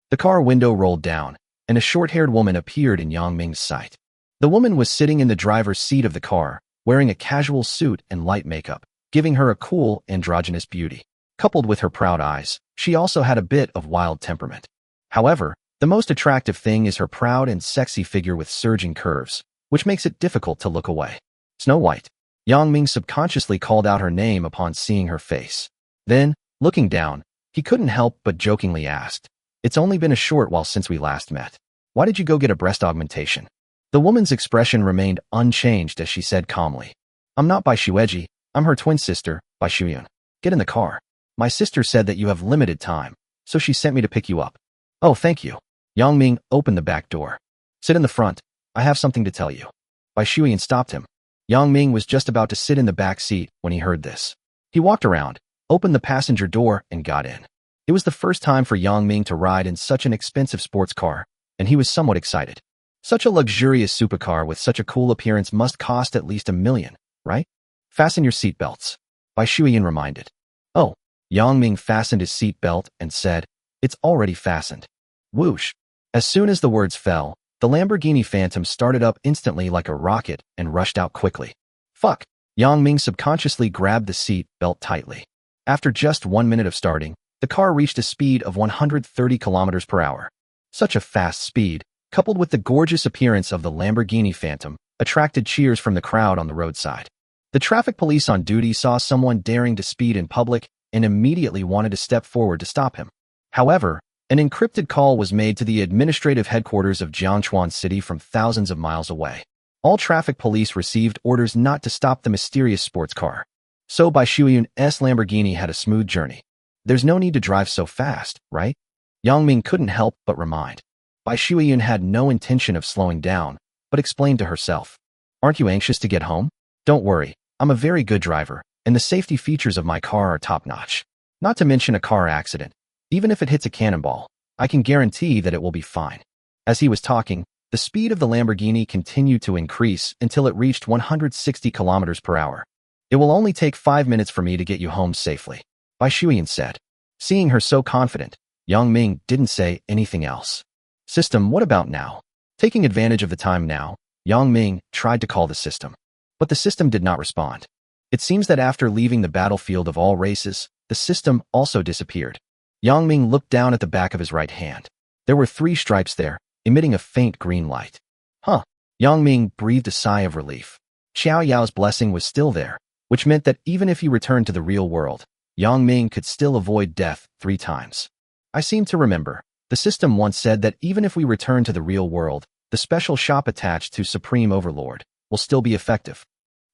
The car window rolled down, and a short-haired woman appeared in Yang Ming's sight. The woman was sitting in the driver's seat of the car, wearing a casual suit and light makeup, giving her a cool, androgynous beauty. Coupled with her proud eyes, she also had a bit of wild temperament. However, the most attractive thing is her proud and sexy figure with surging curves, which makes it difficult to look away. Snow White. Yang Ming subconsciously called out her name upon seeing her face. Then, looking down, He couldn't help but jokingly asked, "It's only been a short while since we last met. Why did you go get a breast augmentation?" The woman's expression remained unchanged as she said calmly, "I'm not Bai Shueji, I'm her twin sister, Bai Shuyun. Get in the car. My sister said that you have limited time, so she sent me to pick you up." "Oh, thank you." Yang Ming opened the back door. "Sit in the front. I have something to tell you." Bai Shuyan stopped him. Yang Ming was just about to sit in the back seat when he heard this. He walked around, opened the passenger door, and got in. It was the first time for Yang Ming to ride in such an expensive sports car, and he was somewhat excited. Such a luxurious supercar with such a cool appearance must cost at least $1 million, right? "Fasten your seatbelts," Bai Shuyan reminded. "Oh." Yang Ming fastened his seatbelt and said, "It's already fastened." Whoosh. As soon as the words fell, the Lamborghini Phantom started up instantly like a rocket and rushed out quickly. Fuck. Yang Ming subconsciously grabbed the seat belt tightly. After just 1 minute of starting, the car reached a speed of 130 kilometers per hour. Such a fast speed, coupled with the gorgeous appearance of the Lamborghini Phantom, attracted cheers from the crowd on the roadside. The traffic police on duty saw someone daring to speed in public and immediately wanted to step forward to stop him. However, an encrypted call was made to the administrative headquarters of Jiangchuan City from thousands of miles away. All traffic police received orders not to stop the mysterious sports car. So Bai Shuyun's Lamborghini had a smooth journey. "There's no need to drive so fast, right?" Yang Ming couldn't help but remind. Bai Shuyun had no intention of slowing down, but explained to herself, "Aren't you anxious to get home? Don't worry, I'm a very good driver, and the safety features of my car are top-notch. Not to mention a car accident. Even if it hits a cannonball, I can guarantee that it will be fine." As he was talking, the speed of the Lamborghini continued to increase until it reached 160 kilometers per hour. "It will only take 5 minutes for me to get you home safely," Bai Shuyan said. Seeing her so confident, Yang Ming didn't say anything else. "System, what about now?" Taking advantage of the time now, Yang Ming tried to call the system. But the system did not respond. It seems that after leaving the battlefield of all races, the system also disappeared. Yang Ming looked down at the back of his right hand. There were 3 stripes there, emitting a faint green light. Huh. Yang Ming breathed a sigh of relief. Xiao Yao's blessing was still there, which meant that even if he returned to the real world, Yang Ming could still avoid death 3 times. "I seem to remember, the system once said that even if we return to the real world, the special shop attached to Supreme Overlord will still be effective."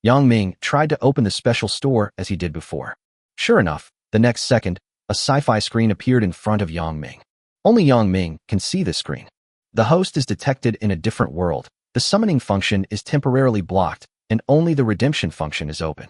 Yang Ming tried to open the special store as he did before. Sure enough, the next second, a sci-fi screen appeared in front of Yang Ming. Only Yang Ming can see this screen. The host is detected in a different world, the summoning function is temporarily blocked, and only the redemption function is open.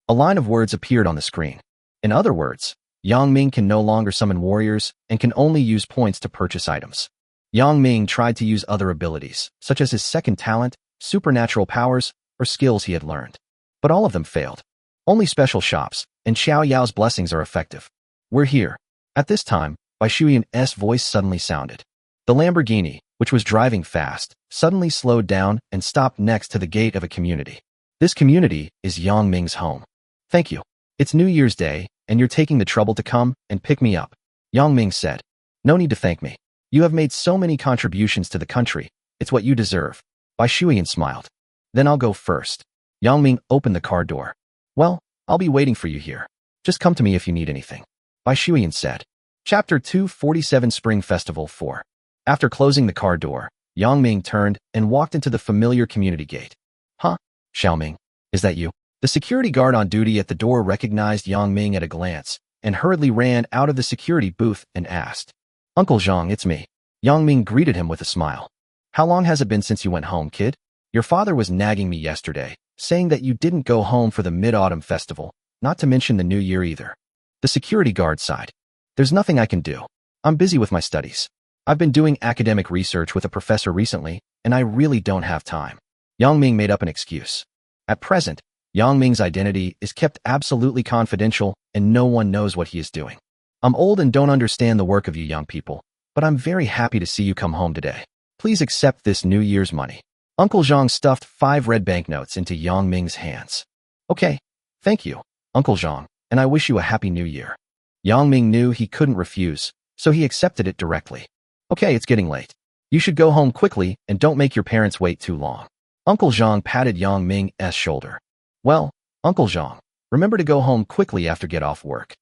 A line of words appeared on the screen. In other words, Yang Ming can no longer summon warriors and can only use points to purchase items. Yang Ming tried to use other abilities, such as his second talent, supernatural powers, or skills he had learned. But all of them failed. Only special shops and Xiao Yao's blessings are effective. "We're here." At this time, Bai Shuyun's voice suddenly sounded. The Lamborghini, which was driving fast, suddenly slowed down and stopped next to the gate of a community. This community is Yang Ming's home. "Thank you. It's New Year's Day, and you're taking the trouble to come and pick me up," Yang Ming said. "No need to thank me. You have made so many contributions to the country. It's what you deserve." Bai Shuyan smiled. "Then I'll go first." Yang Ming opened the car door. "Well, I'll be waiting for you here. Just come to me if you need anything," Bai Shuyan said. Chapter 247 Spring Festival 4. After closing the car door, Yang Ming turned and walked into the familiar community gate. "Huh? Xiaoming, is that you?" The security guard on duty at the door recognized Yang Ming at a glance and hurriedly ran out of the security booth and asked, "Uncle Zhang, it's me." Yang Ming greeted him with a smile. "How long has it been since you went home, kid? Your father was nagging me yesterday, saying that you didn't go home for the Mid-Autumn Festival, not to mention the New Year either." The security guard sighed. "There's nothing I can do. I'm busy with my studies. I've been doing academic research with a professor recently, and I really don't have time." Yang Ming made up an excuse. At present, Yang Ming's identity is kept absolutely confidential and no one knows what he is doing. "I'm old and don't understand the work of you young people, but I'm very happy to see you come home today. Please accept this New Year's money." Uncle Zhang stuffed 5 red banknotes into Yang Ming's hands. "Okay, thank you, Uncle Zhang, and I wish you a happy New Year." Yang Ming knew he couldn't refuse, so he accepted it directly. "Okay, it's getting late. You should go home quickly and don't make your parents wait too long." Uncle Zhang patted Yang Ming's shoulder. "Well, Uncle Zhang, remember to go home quickly after get off work."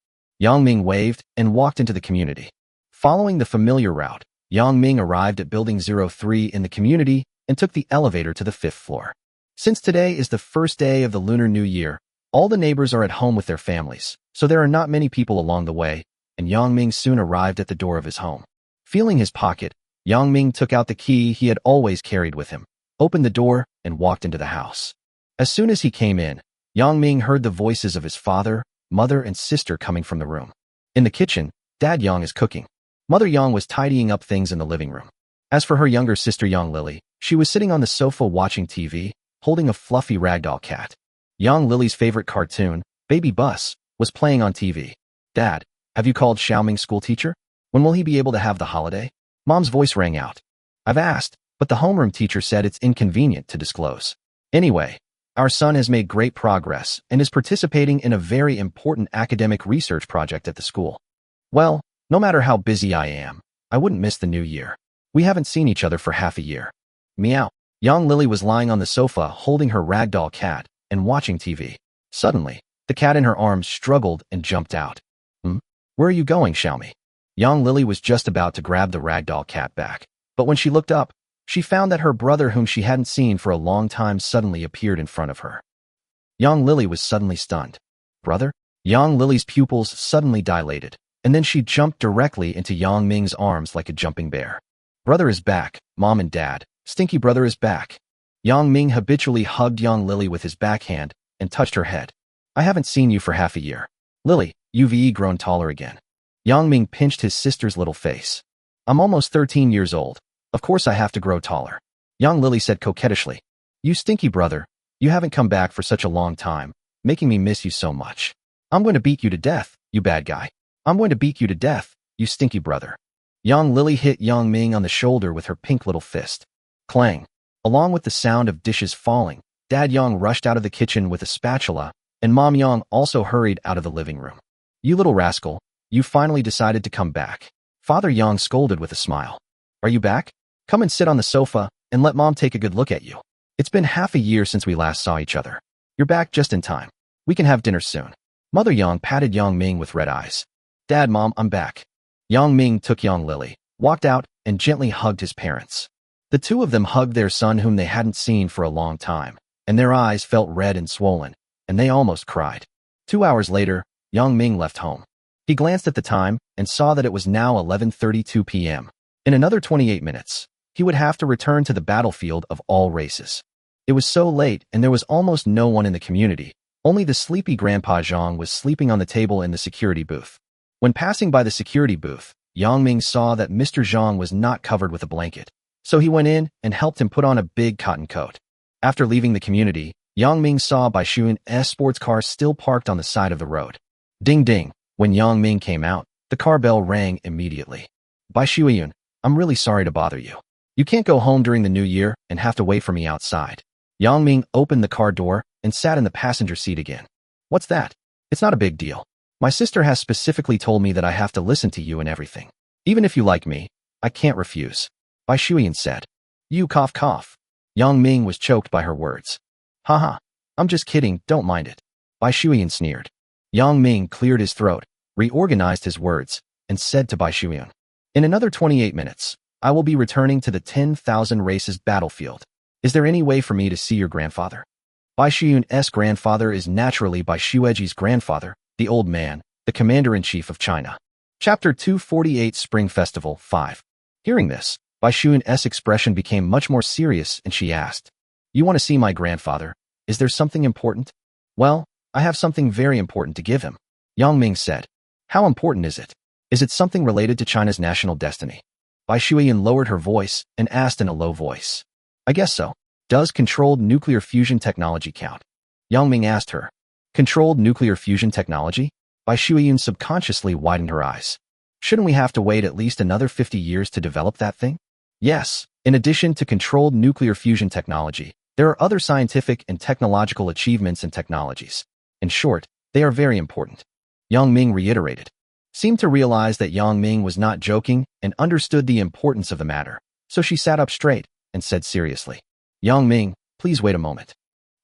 Yang Ming waved and walked into the community. Following the familiar route, Yang Ming arrived at Building 03 in the community and took the elevator to the 5th floor. Since today is the first day of the Lunar New Year, all the neighbors are at home with their families, so there are not many people along the way, and Yang Ming soon arrived at the door of his home. Feeling his pocket, Yang Ming took out the key he had always carried with him, opened the door, and walked into the house. As soon as he came in, Yang Ming heard the voices of his father, mother, and sister coming from the room. In the kitchen, Dad Yang is cooking. Mother Yang was tidying up things in the living room. As for her younger sister Yang Lily, she was sitting on the sofa watching TV, holding a fluffy ragdoll cat. Yang Lily's favorite cartoon, Baby Bus, was playing on TV. Dad, have you called Xiaoming's school teacher? When will he be able to have the holiday? Mom's voice rang out. I've asked, but the homeroom teacher said it's inconvenient to disclose. Anyway, our son has made great progress and is participating in a very important academic research project at the school. Well, no matter how busy I am, I wouldn't miss the new year. We haven't seen each other for half a year. Meow. Young Lily was lying on the sofa holding her ragdoll cat and watching TV. Suddenly, the cat in her arms struggled and jumped out. Where are you going, Xiaomi? Young Lily was just about to grab the ragdoll cat back, but when she looked up, she found that her brother, whom she hadn't seen for a long time, suddenly appeared in front of her. Young Lily was suddenly stunned. Brother? Young Lily's pupils suddenly dilated, and then she jumped directly into Yang Ming's arms like a jumping bear. Brother is back, Mom and Dad. Stinky brother is back. Yang Ming habitually hugged Young Lily with his backhand and touched her head. I haven't seen you for half a year. Lily, you've grown taller again. Yang Ming pinched his sister's little face. I'm almost 13 years old. Of course I have to grow taller. Young Lily said coquettishly. You stinky brother, you haven't come back for such a long time, making me miss you so much. I'm going to beat you to death, you bad guy. I'm going to beat you to death, you stinky brother. Young Lily hit Yang Ming on the shoulder with her pink little fist. Clang. Along with the sound of dishes falling, Dad Yang rushed out of the kitchen with a spatula, and Mom Yang also hurried out of the living room. You little rascal, you finally decided to come back. Father Yang scolded with a smile. Are you back? Come and sit on the sofa and let Mom take a good look at you. It's been half a year since we last saw each other. You're back just in time. We can have dinner soon. Mother Yang patted Yang Ming with red eyes. Dad, Mom, I'm back. Yang Ming took Young Lily, walked out, and gently hugged his parents. The two of them hugged their son whom they hadn't seen for a long time, and their eyes felt red and swollen, and they almost cried. 2 hours later, Yang Ming left home. He glanced at the time and saw that it was now 11:32 p.m. In another 28 minutes, he would have to return to the battlefield of all races. It was so late and there was almost no one in the community. Only the sleepy Grandpa Zhang was sleeping on the table in the security booth. When passing by the security booth, Yang Ming saw that Mr. Zhang was not covered with a blanket. So he went in and helped him put on a big cotton coat. After leaving the community, Yang Ming saw Bai Shuyan's sports car still parked on the side of the road. Ding ding. When Yang Ming came out, the car bell rang immediately. Bai Shuyan, I'm really sorry to bother you. You can't go home during the new year and have to wait for me outside. Yang Ming opened the car door and sat in the passenger seat again. What's that? It's not a big deal. My sister has specifically told me that I have to listen to you and everything. Even if you like me, I can't refuse. Bai Shuyan said. You cough cough. Yang Ming was choked by her words. Haha, I'm just kidding, don't mind it. Bai Shuyan sneered. Yang Ming cleared his throat, reorganized his words, and said to Bai Shuyan. In another 28 minutes, I will be returning to the 10,000 races battlefield. Is there any way for me to see your grandfather? Bai Shuyan's grandfather is naturally Bai Shueji's grandfather, the old man, the commander-in-chief of China. Chapter 248 Spring Festival 5. Hearing this, Bai Shuyan's expression became much more serious and she asked, You want to see my grandfather? Is there something important? Well, I have something very important to give him. Yang Ming said. How important is it? Is it something related to China's national destiny? Bai Shuyan lowered her voice and asked in a low voice. I guess so. Does controlled nuclear fusion technology count? Yang Ming asked her. Controlled nuclear fusion technology? Bai Shuyan subconsciously widened her eyes. Shouldn't we have to wait at least another 50 years to develop that thing? Yes, in addition to controlled nuclear fusion technology, there are other scientific and technological achievements and technologies. In short, they are very important. Yang Ming reiterated. Seemed to realize that Yang Ming was not joking and understood the importance of the matter, so she sat up straight and said seriously, Yang Ming, please wait a moment.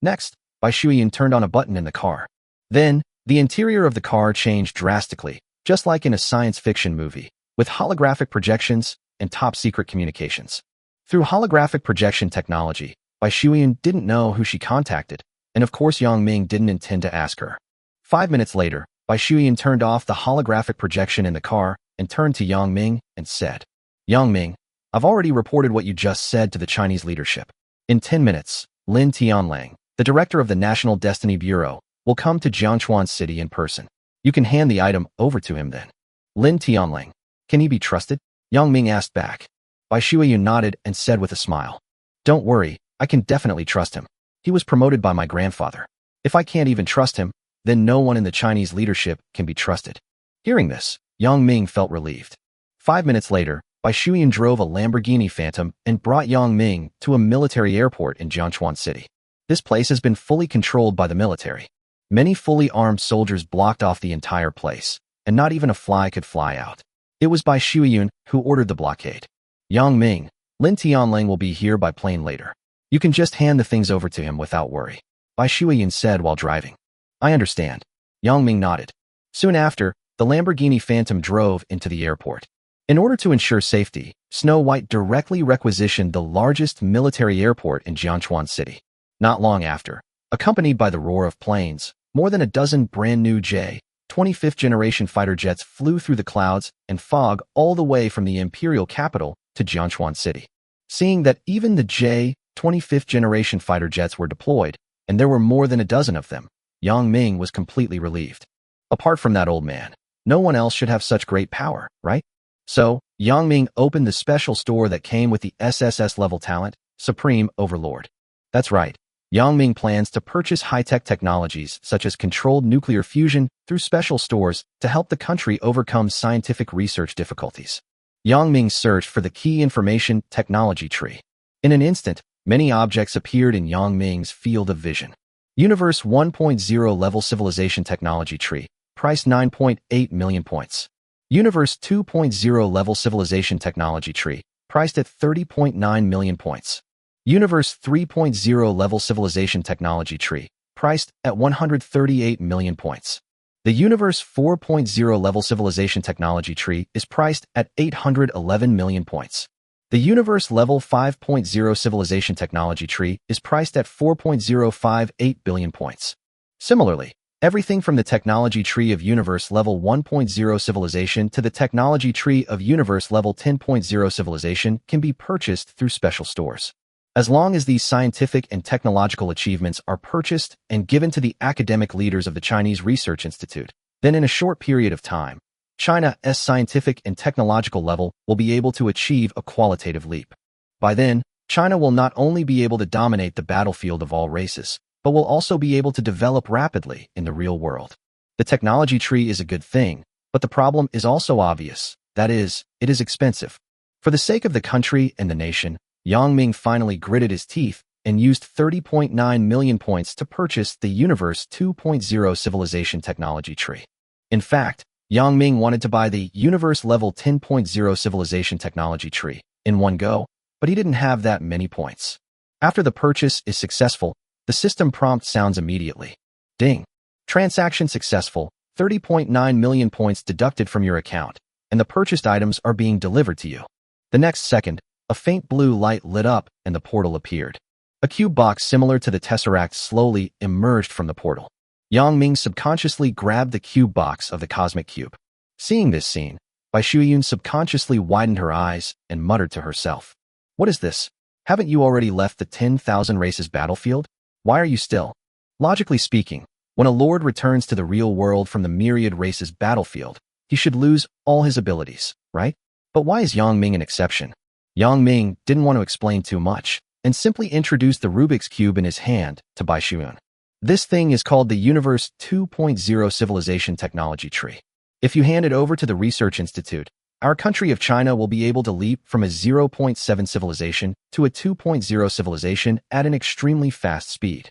Next, Bai Shuyan turned on a button in the car. Then, the interior of the car changed drastically, just like in a science fiction movie, with holographic projections and top-secret communications. Through holographic projection technology, Bai Shuiyun didn't know who she contacted, and of course Yang Ming didn't intend to ask her. 5 minutes later, Bai Shuiyun turned off the holographic projection in the car and turned to Yang Ming and said, Yang Ming, I've already reported what you just said to the Chinese leadership. In 10 minutes, Lin Tianlang, the director of the National Destiny Bureau, will come to Jiangchuan City in person. You can hand the item over to him then. Lin Tianlang, can he be trusted? Yang Ming asked back. Bai Shuiyun nodded and said with a smile, Don't worry, I can definitely trust him. He was promoted by my grandfather. If I can't even trust him, then no one in the Chinese leadership can be trusted. Hearing this, Yang Ming felt relieved. 5 minutes later, Bai Shuiyun drove a Lamborghini Phantom and brought Yang Ming to a military airport in Jiangchuan City. This place has been fully controlled by the military. Many fully armed soldiers blocked off the entire place, and not even a fly could fly out. It was Bai Shuiyun who ordered the blockade. Yang Ming, Lin Tianlang will be here by plane later. You can just hand the things over to him without worry, Bai Shuiyun said while driving. I understand. Yang Ming nodded. Soon after, the Lamborghini Phantom drove into the airport. In order to ensure safety, Snow White directly requisitioned the largest military airport in Jiangchuan City. Not long after, accompanied by the roar of planes, more than a dozen brand-new J-25th generation fighter jets flew through the clouds and fog all the way from the imperial capital to Jiangchuan City. Seeing that even the J-25th generation fighter jets were deployed, and there were more than a dozen of them, Yang Ming was completely relieved. Apart from that old man, no one else should have such great power, right? So, Yang Ming opened the special store that came with the SSS-level talent, Supreme Overlord. That's right, Yang Ming plans to purchase high-tech technologies such as controlled nuclear fusion through special stores to help the country overcome scientific research difficulties. Yang Ming searched for the key information technology tree. In an instant, many objects appeared in Yang Ming's field of vision. Universe 1.0 level civilization technology tree, price 9.8 million points. Universe 2.0 level civilization technology tree, priced at 30.9 million points. Universe 3.0 level civilization technology tree, priced at 138 million points. The Universe 4.0 level civilization technology tree is priced at 811 million points. The Universe level 5.0 civilization technology tree is priced at 4.058 billion points. Similarly, everything from the technology tree of Universe level 1.0 civilization to the technology tree of Universe level 10.0 civilization can be purchased through special stores. As long as these scientific and technological achievements are purchased and given to the academic leaders of the Chinese Research Institute, then in a short period of time, China's scientific and technological level will be able to achieve a qualitative leap. By then, China will not only be able to dominate the battlefield of all races, but will also be able to develop rapidly in the real world. The technology tree is a good thing, but the problem is also obvious. That is, it is expensive. For the sake of the country and the nation, Yang Ming finally gritted his teeth and used 30.9 million points to purchase the Universe 2.0 civilization technology tree. In fact, Yang Ming wanted to buy the Universe level 10.0 civilization technology tree in one go, but he didn't have that many points. After the purchase is successful, the system prompt sounds immediately. Ding. Transaction successful, 30.9 million points deducted from your account, and the purchased items are being delivered to you. The next second, a faint blue light lit up and the portal appeared. A cube box similar to the Tesseract slowly emerged from the portal. Yang Ming subconsciously grabbed the cube box of the cosmic cube. Seeing this scene, Bai Shuiyun subconsciously widened her eyes and muttered to herself. What is this? Haven't you already left the 10,000 races battlefield? Why are you still? Logically speaking, when a lord returns to the real world from the myriad races battlefield, he should lose all his abilities, right? But why is Yang Ming an exception? Yang Ming didn't want to explain too much, and simply introduced the Rubik's Cube in his hand to Bai Shuiyun. This thing is called the Universe 2.0 Civilization Technology Tree. If you hand it over to the Research Institute, our country of China will be able to leap from a 0.7 civilization to a 2.0 civilization at an extremely fast speed.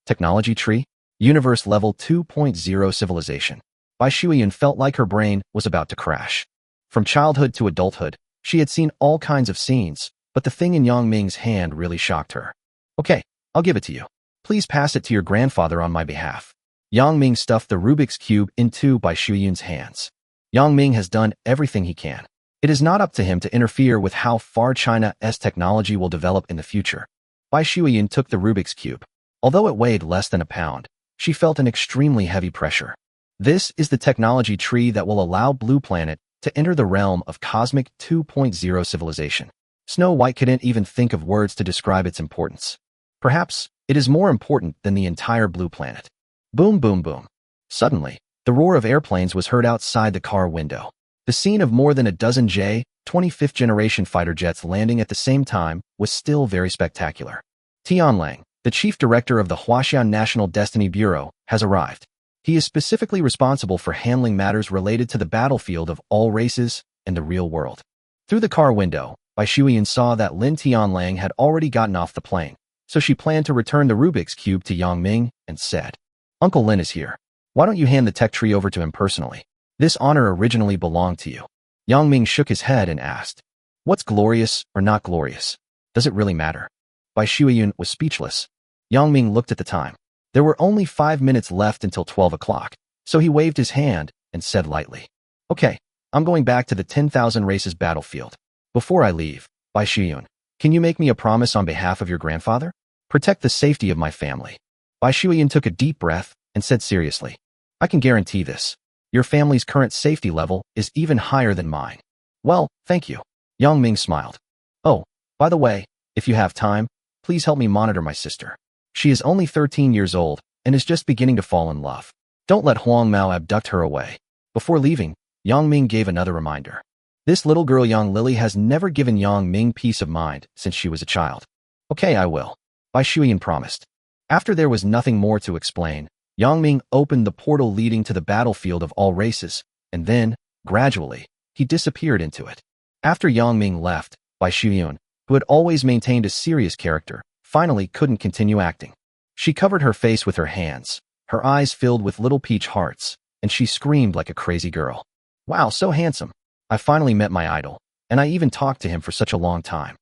Technology tree, Universe level 2.0 civilization. Bai Shuiyun felt like her brain was about to crash. From childhood to adulthood, she had seen all kinds of scenes, but the thing in Yang Ming's hand really shocked her. Okay, I'll give it to you. Please pass it to your grandfather on my behalf. Yang Ming stuffed the Rubik's Cube into Bai Shuiyun's hands. Yang Ming has done everything he can. It is not up to him to interfere with how far China's technology will develop in the future. Bai Shuiyin took the Rubik's Cube. Although it weighed less than a pound, she felt an extremely heavy pressure. This is the technology tree that will allow Blue Planet to enter the realm of Cosmic 2.0 civilization. Snow White couldn't even think of words to describe its importance. Perhaps it is more important than the entire Blue Planet. Boom, boom, boom. Suddenly, the roar of airplanes was heard outside the car window. The scene of more than a dozen J-25th generation fighter jets landing at the same time was still very spectacular. Tianlang, the chief director of the Huaxian National Destiny Bureau, has arrived. He is specifically responsible for handling matters related to the battlefield of all races and the real world. Through the car window, Bai Shuiyin saw that Lin Tianlang had already gotten off the plane, so she planned to return the Rubik's Cube to Yang Ming and said, "Uncle Lin is here. Why don't you hand the tech tree over to him personally? This honor originally belonged to you." Yang Ming shook his head and asked, "What's glorious or not glorious? Does it really matter?" Bai Shuiyin was speechless. Yang Ming looked at the time. There were only 5 minutes left until 12 o'clock, so he waved his hand and said lightly, "Okay, I'm going back to the 10,000 races battlefield. Before I leave, Bai Shuiyin, can you make me a promise on behalf of your grandfather? Protect the safety of my family." Bai Shuiyin took a deep breath and said seriously, "I can guarantee this. Your family's current safety level is even higher than mine." "Well, thank you." Yang Ming smiled. "Oh, by the way, if you have time, please help me monitor my sister. She is only 13 years old and is just beginning to fall in love. Don't let Huang Mao abduct her away." Before leaving, Yang Ming gave another reminder. This little girl Yang Lily has never given Yang Ming peace of mind since she was a child. "Okay, I will," Bai Shuiyin promised. After there was nothing more to explain, Yang Ming opened the portal leading to the battlefield of all races, and then, gradually, he disappeared into it. After Yang Ming left, Bai Shuiyin, who had always maintained a serious character, finally couldn't continue acting. She covered her face with her hands, her eyes filled with little peach hearts, and she screamed like a crazy girl. "Wow, so handsome. I finally met my idol, and I even talked to him for such a long time."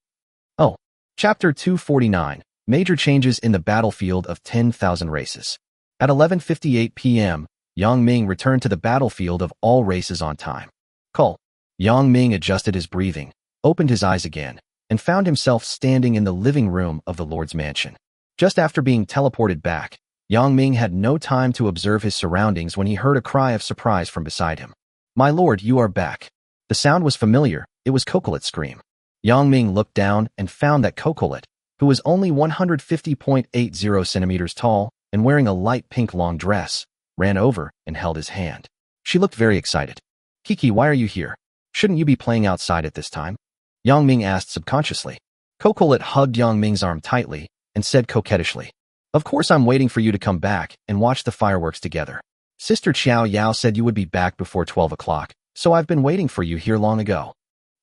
Oh, Chapter 249, Major Changes in the Battlefield of 10,000 Races. At 11:58 p.m., Yang Ming returned to the battlefield of all races on time. Call. Yang Ming adjusted his breathing, opened his eyes again, and found himself standing in the living room of the Lord's mansion. Just after being teleported back, Yang Ming had no time to observe his surroundings when he heard a cry of surprise from beside him. "My lord, you are back." The sound was familiar. It was Cocolet's scream. Yang Ming looked down and found that Cocolet, who was only 150.80 centimeters tall and wearing a light pink long dress, ran over and held his hand. She looked very excited. "Kiki, why are you here? Shouldn't you be playing outside at this time?" Yang Ming asked subconsciously. Cocolet hugged Yang Ming's arm tightly and said coquettishly, "Of course I'm waiting for you to come back and watch the fireworks together. Sister Qiao Yao said you would be back before 12 o'clock, so I've been waiting for you here long ago."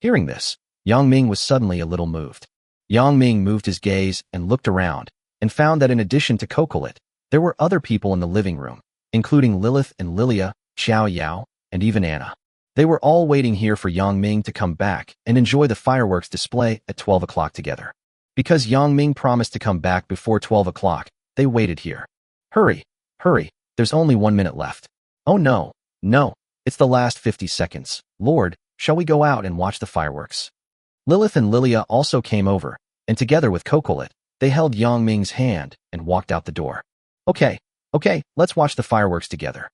Hearing this, Yang Ming was suddenly a little moved. Yang Ming moved his gaze and looked around, and found that in addition to Cocolet, there were other people in the living room, including Lilith and Lilia, Xiao Yao, and even Anna. They were all waiting here for Yang Ming to come back and enjoy the fireworks display at 12 o'clock together. Because Yang Ming promised to come back before 12 o'clock, they waited here. "Hurry, hurry, there's only 1 minute left." "Oh no, no, it's the last 50 seconds. Lord, shall we go out and watch the fireworks?" Lilith and Lilia also came over, and together with Cocolet, they held Yang Ming's hand and walked out the door. Okay, let's watch the fireworks together."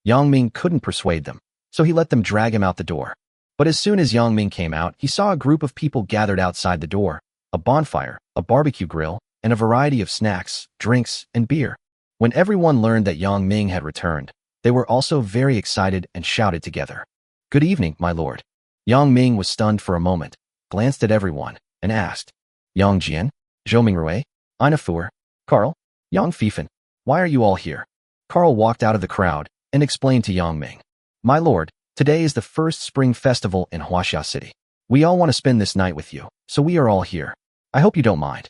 Yang Ming couldn't persuade them, so he let them drag him out the door. But as soon as Yang Ming came out, he saw a group of people gathered outside the door, a bonfire, a barbecue grill, and a variety of snacks, drinks, and beer. When everyone learned that Yang Ming had returned, they were also very excited and shouted together, "Good evening, my lord." Yang Ming was stunned for a moment, glanced at everyone, and asked, "Yang Jian, Zhou Mingrui, Ina Fu, Carl, Yang Fifen, why are you all here?" Carl walked out of the crowd and explained to Yang Ming, "My lord, today is the first spring festival in Huaxia City. We all want to spend this night with you, so we are all here. I hope you don't mind."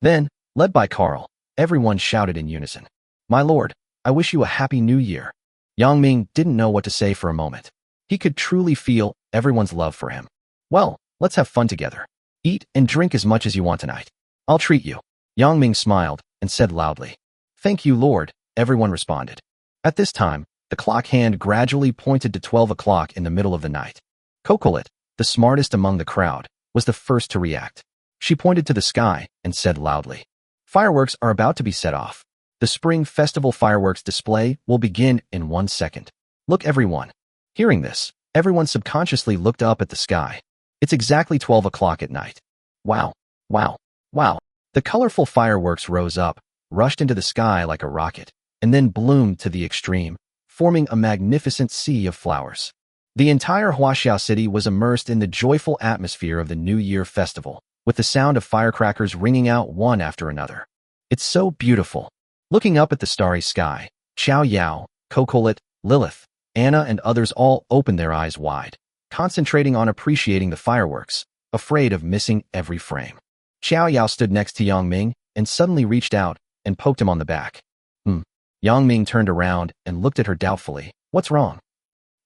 Then, led by Carl, everyone shouted in unison, "My lord, I wish you a happy new year." Yang Ming didn't know what to say for a moment. He could truly feel everyone's love for him. "Well, let's have fun together. Eat and drink as much as you want tonight. I'll treat you." Yang Ming smiled and said loudly, "Thank you, Lord," everyone responded. At this time, The clock hand gradually pointed to 12 o'clock in the middle of the night. Cocolet, the smartest among the crowd, was the first to react. She pointed to the sky and said loudly, "Fireworks are about to be set off. The Spring Festival fireworks display will begin in 1 second. Look, everyone." Hearing this, everyone subconsciously looked up at the sky. It's exactly 12 o'clock at night. Wow, wow, wow. The colorful fireworks rose up, rushed into the sky like a rocket, and then bloomed to the extreme, forming a magnificent sea of flowers. The entire Huaxiao city was immersed in the joyful atmosphere of the New Year festival, with the sound of firecrackers ringing out one after another. It's so beautiful. Looking up at the starry sky, Xiao Yao, Cocolet, Lilith, Anna, and others all opened their eyes wide, concentrating on appreciating the fireworks, afraid of missing every frame. Xiao Yao stood next to Yang Ming and suddenly reached out and poked him on the back. Yang Ming turned around and looked at her doubtfully. "What's wrong?"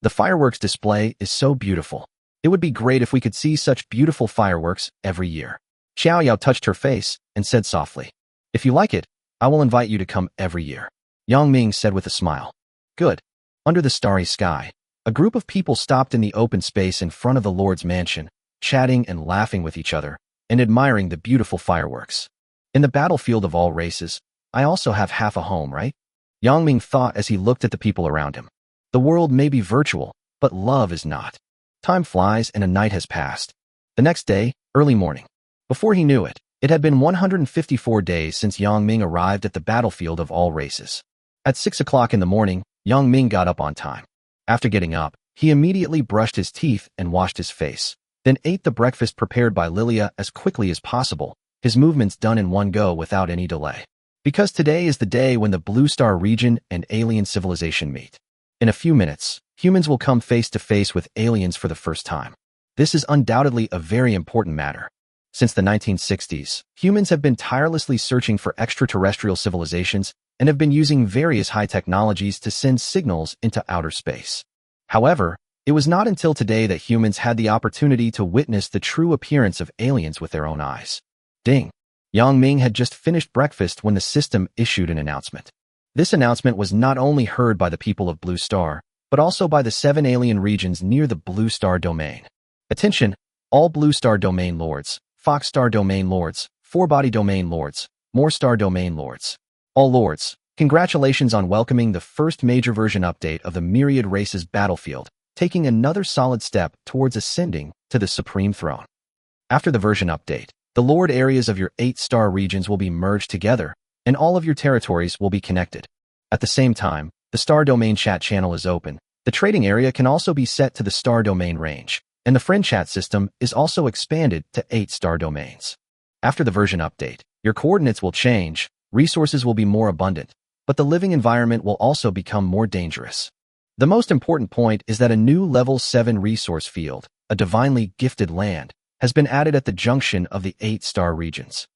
"The fireworks display is so beautiful. It would be great if we could see such beautiful fireworks every year." Xiao Yao touched her face and said softly, "If you like it, I will invite you to come every year." Yang Ming said with a smile. "Good." Under the starry sky, a group of people stopped in the open space in front of the Lord's mansion, chatting and laughing with each other, and admiring the beautiful fireworks. "In the battlefield of all races, I also have half a home, right?" Yang Ming thought as he looked at the people around him. The world may be virtual, but love is not. Time flies and a night has passed. The next day, early morning. Before he knew it, it had been 154 days since Yang Ming arrived at the battlefield of all races. At 6 o'clock in the morning, Yang Ming got up on time. After getting up, he immediately brushed his teeth and washed his face, then ate the breakfast prepared by Lilia as quickly as possible, his movements done in one go without any delay. Because today is the day when the Blue Star region and alien civilization meet. In a few minutes, humans will come face to face with aliens for the first time. This is undoubtedly a very important matter. Since the 1960s, humans have been tirelessly searching for extraterrestrial civilizations and have been using various high technologies to send signals into outer space. However, it was not until today that humans had the opportunity to witness the true appearance of aliens with their own eyes. Ding! Yang Ming had just finished breakfast when the system issued an announcement. This announcement was not only heard by the people of Blue Star, but also by the 7 alien regions near the Blue Star domain. Attention, all Blue Star domain lords, Fox Star domain lords, Four-Body domain lords, More Star domain lords. All lords, congratulations on welcoming the first major version update of the Myriad Races battlefield, taking another solid step towards ascending to the Supreme Throne. After the version update, the Lord areas of your 8-star regions will be merged together, and all of your territories will be connected. At the same time, the Star Domain chat channel is open. The trading area can also be set to the Star Domain range, and the friend chat system is also expanded to 8-star domains. After the version update, your coordinates will change, resources will be more abundant, but the living environment will also become more dangerous. The most important point is that a new level 7 resource field, a divinely gifted land, has been added at the junction of the 8-star regions.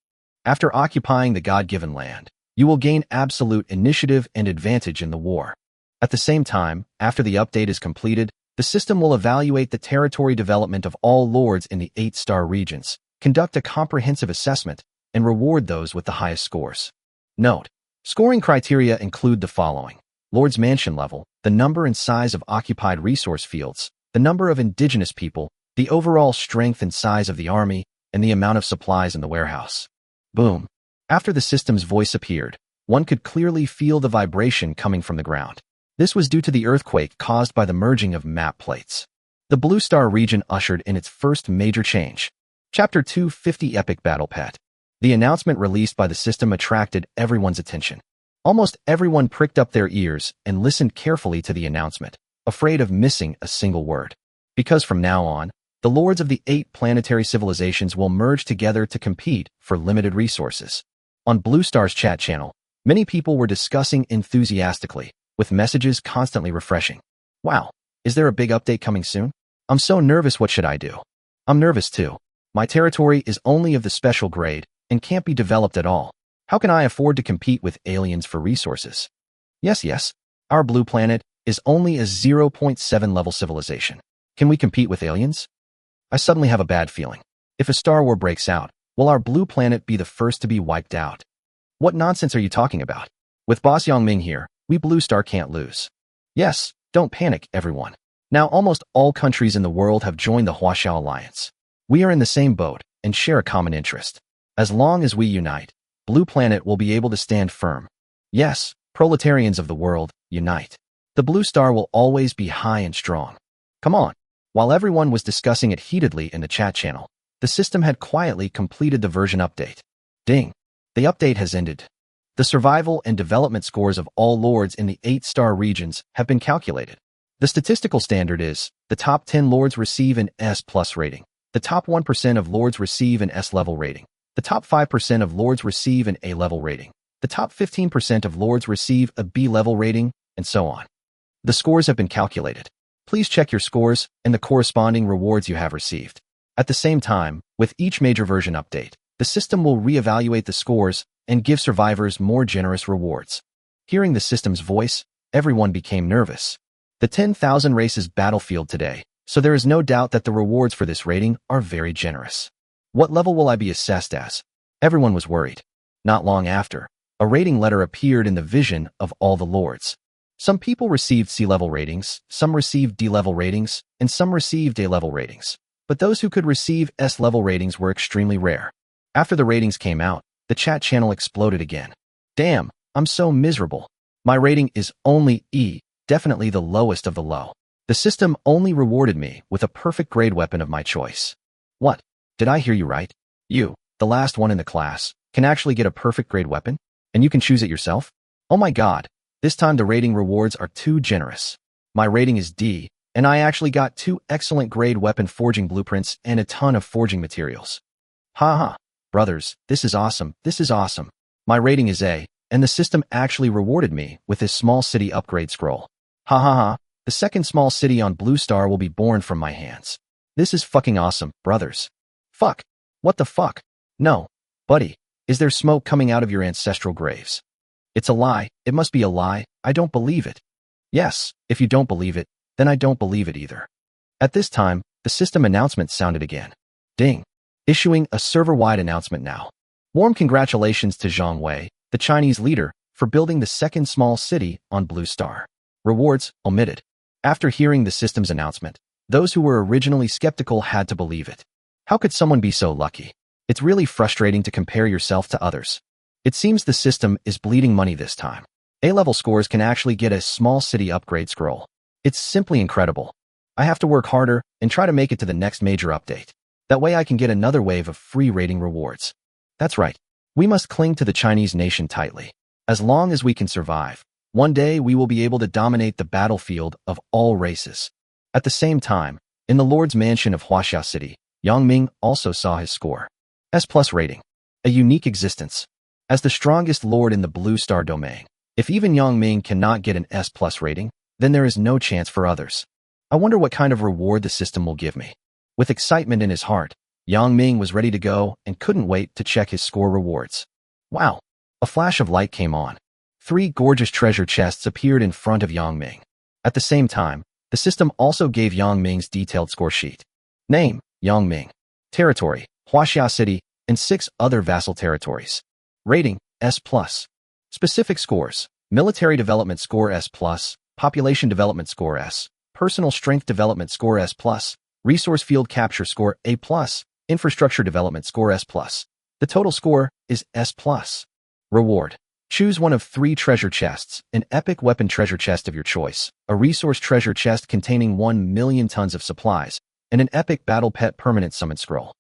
After occupying the God-given land, you will gain absolute initiative and advantage in the war. At the same time, after the update is completed, the system will evaluate the territory development of all lords in the 8-star regions, conduct a comprehensive assessment, and reward those with the highest scores. Note: scoring criteria include the following: Lord's Mansion level, the number and size of occupied resource fields, the number of indigenous people, the overall strength and size of the army, and the amount of supplies in the warehouse. Boom. After the system's voice appeared, one could clearly feel the vibration coming from the ground. This was due to the earthquake caused by the merging of map plates. The Blue Star region ushered in its first major change. Chapter 250 Epic Battle Pet. The announcement released by the system attracted everyone's attention. Almost everyone pricked up their ears and listened carefully to the announcement, afraid of missing a single word. Because from now on, the lords of the 8 planetary civilizations will merge together to compete for limited resources. On Blue Star's chat channel, many people were discussing enthusiastically, with messages constantly refreshing. Wow, is there a big update coming soon? I'm so nervous, what should I do? I'm nervous too. My territory is only of the special grade and can't be developed at all. How can I afford to compete with aliens for resources? Yes, our blue planet is only a 0.7 level civilization. Can we compete with aliens? I suddenly have a bad feeling. If a star war breaks out, will our blue planet be the first to be wiped out? What nonsense are you talking about? With Boss Yang Ming here, we Blue Star can't lose. Yes, don't panic, everyone. Now almost all countries in the world have joined the Huaxiao Alliance. We are in the same boat and share a common interest. As long as we unite, Blue Planet will be able to stand firm. Yes, proletarians of the world, unite. The Blue Star will always be high and strong. Come on. While everyone was discussing it heatedly in the chat channel, the system had quietly completed the version update. Ding. The update has ended. The survival and development scores of all lords in the 8-star regions have been calculated. The statistical standard is, the top 10 lords receive an S+ rating. The top 1% of lords receive an S-level rating. The top 5% of lords receive an A-level rating. The top 15% of lords receive a B-level rating, and so on. The scores have been calculated. Please check your scores and the corresponding rewards you have received. At the same time, with each major version update, the system will reevaluate the scores and give survivors more generous rewards. Hearing the system's voice, everyone became nervous. The 10,000 races battlefield today, so there is no doubt that the rewards for this rating are very generous. What level will I be assessed as? Everyone was worried. Not long after, a rating letter appeared in the vision of all the lords. Some people received C-level ratings, some received D-level ratings, and some received A-level ratings. But those who could receive S-level ratings were extremely rare. After the ratings came out, the chat channel exploded again. Damn, I'm so miserable. My rating is only E, definitely the lowest of the low. The system only rewarded me with a perfect grade weapon of my choice. What? Did I hear you right? You, the last one in the class, can actually get a perfect grade weapon? And you can choose it yourself? Oh my god, this time the rating rewards are too generous. My rating is D, and I actually got 2 excellent grade weapon forging blueprints and a ton of forging materials. Haha, brothers, this is awesome, this is awesome. My rating is A, and the system actually rewarded me with this small city upgrade scroll. Ha ha ha, the second small city on Blue Star will be born from my hands. This is fucking awesome, brothers. Fuck. What the fuck? No. Buddy, is there smoke coming out of your ancestral graves? It's a lie. It must be a lie. I don't believe it. Yes, if you don't believe it, then I don't believe it either. At this time, the system announcement sounded again. Ding. Issuing a server-wide announcement now. Warm congratulations to Zhang Wei, the Chinese leader, for building the second small city on Blue Star. Rewards omitted. After hearing the system's announcement, those who were originally skeptical had to believe it. How could someone be so lucky? It's really frustrating to compare yourself to others. It seems the system is bleeding money this time. A-level scores can actually get a small city upgrade scroll. It's simply incredible. I have to work harder and try to make it to the next major update. That way I can get another wave of free rating rewards. That's right. We must cling to the Chinese nation tightly. As long as we can survive, one day we will be able to dominate the battlefield of all races. At the same time, in the Lord's Mansion of Huaxia City, Yang Ming also saw his score. S+ rating. A unique existence. As the strongest lord in the Blue Star domain, if even Yang Ming cannot get an S+ rating, then there is no chance for others. I wonder what kind of reward the system will give me. With excitement in his heart, Yang Ming was ready to go and couldn't wait to check his score rewards. Wow! A flash of light came on. 3 gorgeous treasure chests appeared in front of Yang Ming. At the same time, the system also gave Yang Ming's detailed score sheet. Name, Yang Ming. Territory, Huaxia City, and 6 other vassal territories. Rating, S+. Specific scores, military development score S+, population development score S, personal strength development score S+, resource field capture score A+, infrastructure development score S+. The total score is S+. Reward. Choose one of 3 treasure chests, an epic weapon treasure chest of your choice, a resource treasure chest containing 1 million tons of supplies, and an epic battle pet permanent summon scroll.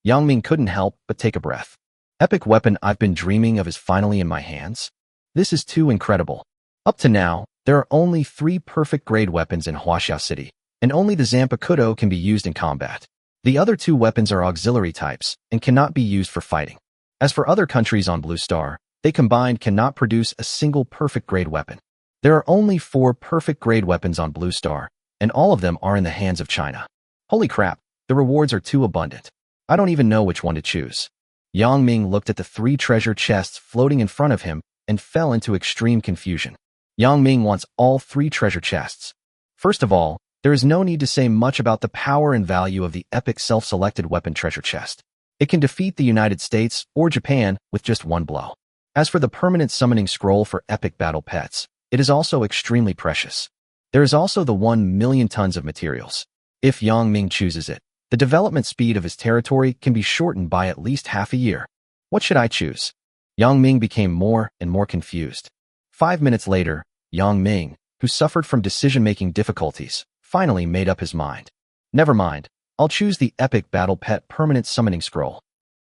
Yang Ming couldn't help but take a breath. Epic weapon I've been dreaming of is finally in my hands. This is too incredible. Up to now, there are only 3 perfect grade weapons in Huaxia City, and only the Zanpakuto can be used in combat. The other 2 weapons are auxiliary types and cannot be used for fighting. As for other countries on Blue Star, they combined cannot produce a single perfect grade weapon. There are only 4 perfect grade weapons on Blue Star, and all of them are in the hands of China. Holy crap, the rewards are too abundant. I don't even know which one to choose. Yang Ming looked at the 3 treasure chests floating in front of him and fell into extreme confusion. Yang Ming wants all 3 treasure chests. First of all, there is no need to say much about the power and value of the epic self-selected weapon treasure chest. It can defeat the United States or Japan with just one blow. As for the permanent summoning scroll for epic battle pets, it is also extremely precious. There is also the 1 million tons of materials. If Yang Ming chooses it, the development speed of his territory can be shortened by at least half a year. What should I choose? Yang Ming became more and more confused. 5 minutes later, Yang Ming, who suffered from decision-making difficulties, finally made up his mind. Never mind, I'll choose the Epic Battle Pet Permanent Summoning Scroll.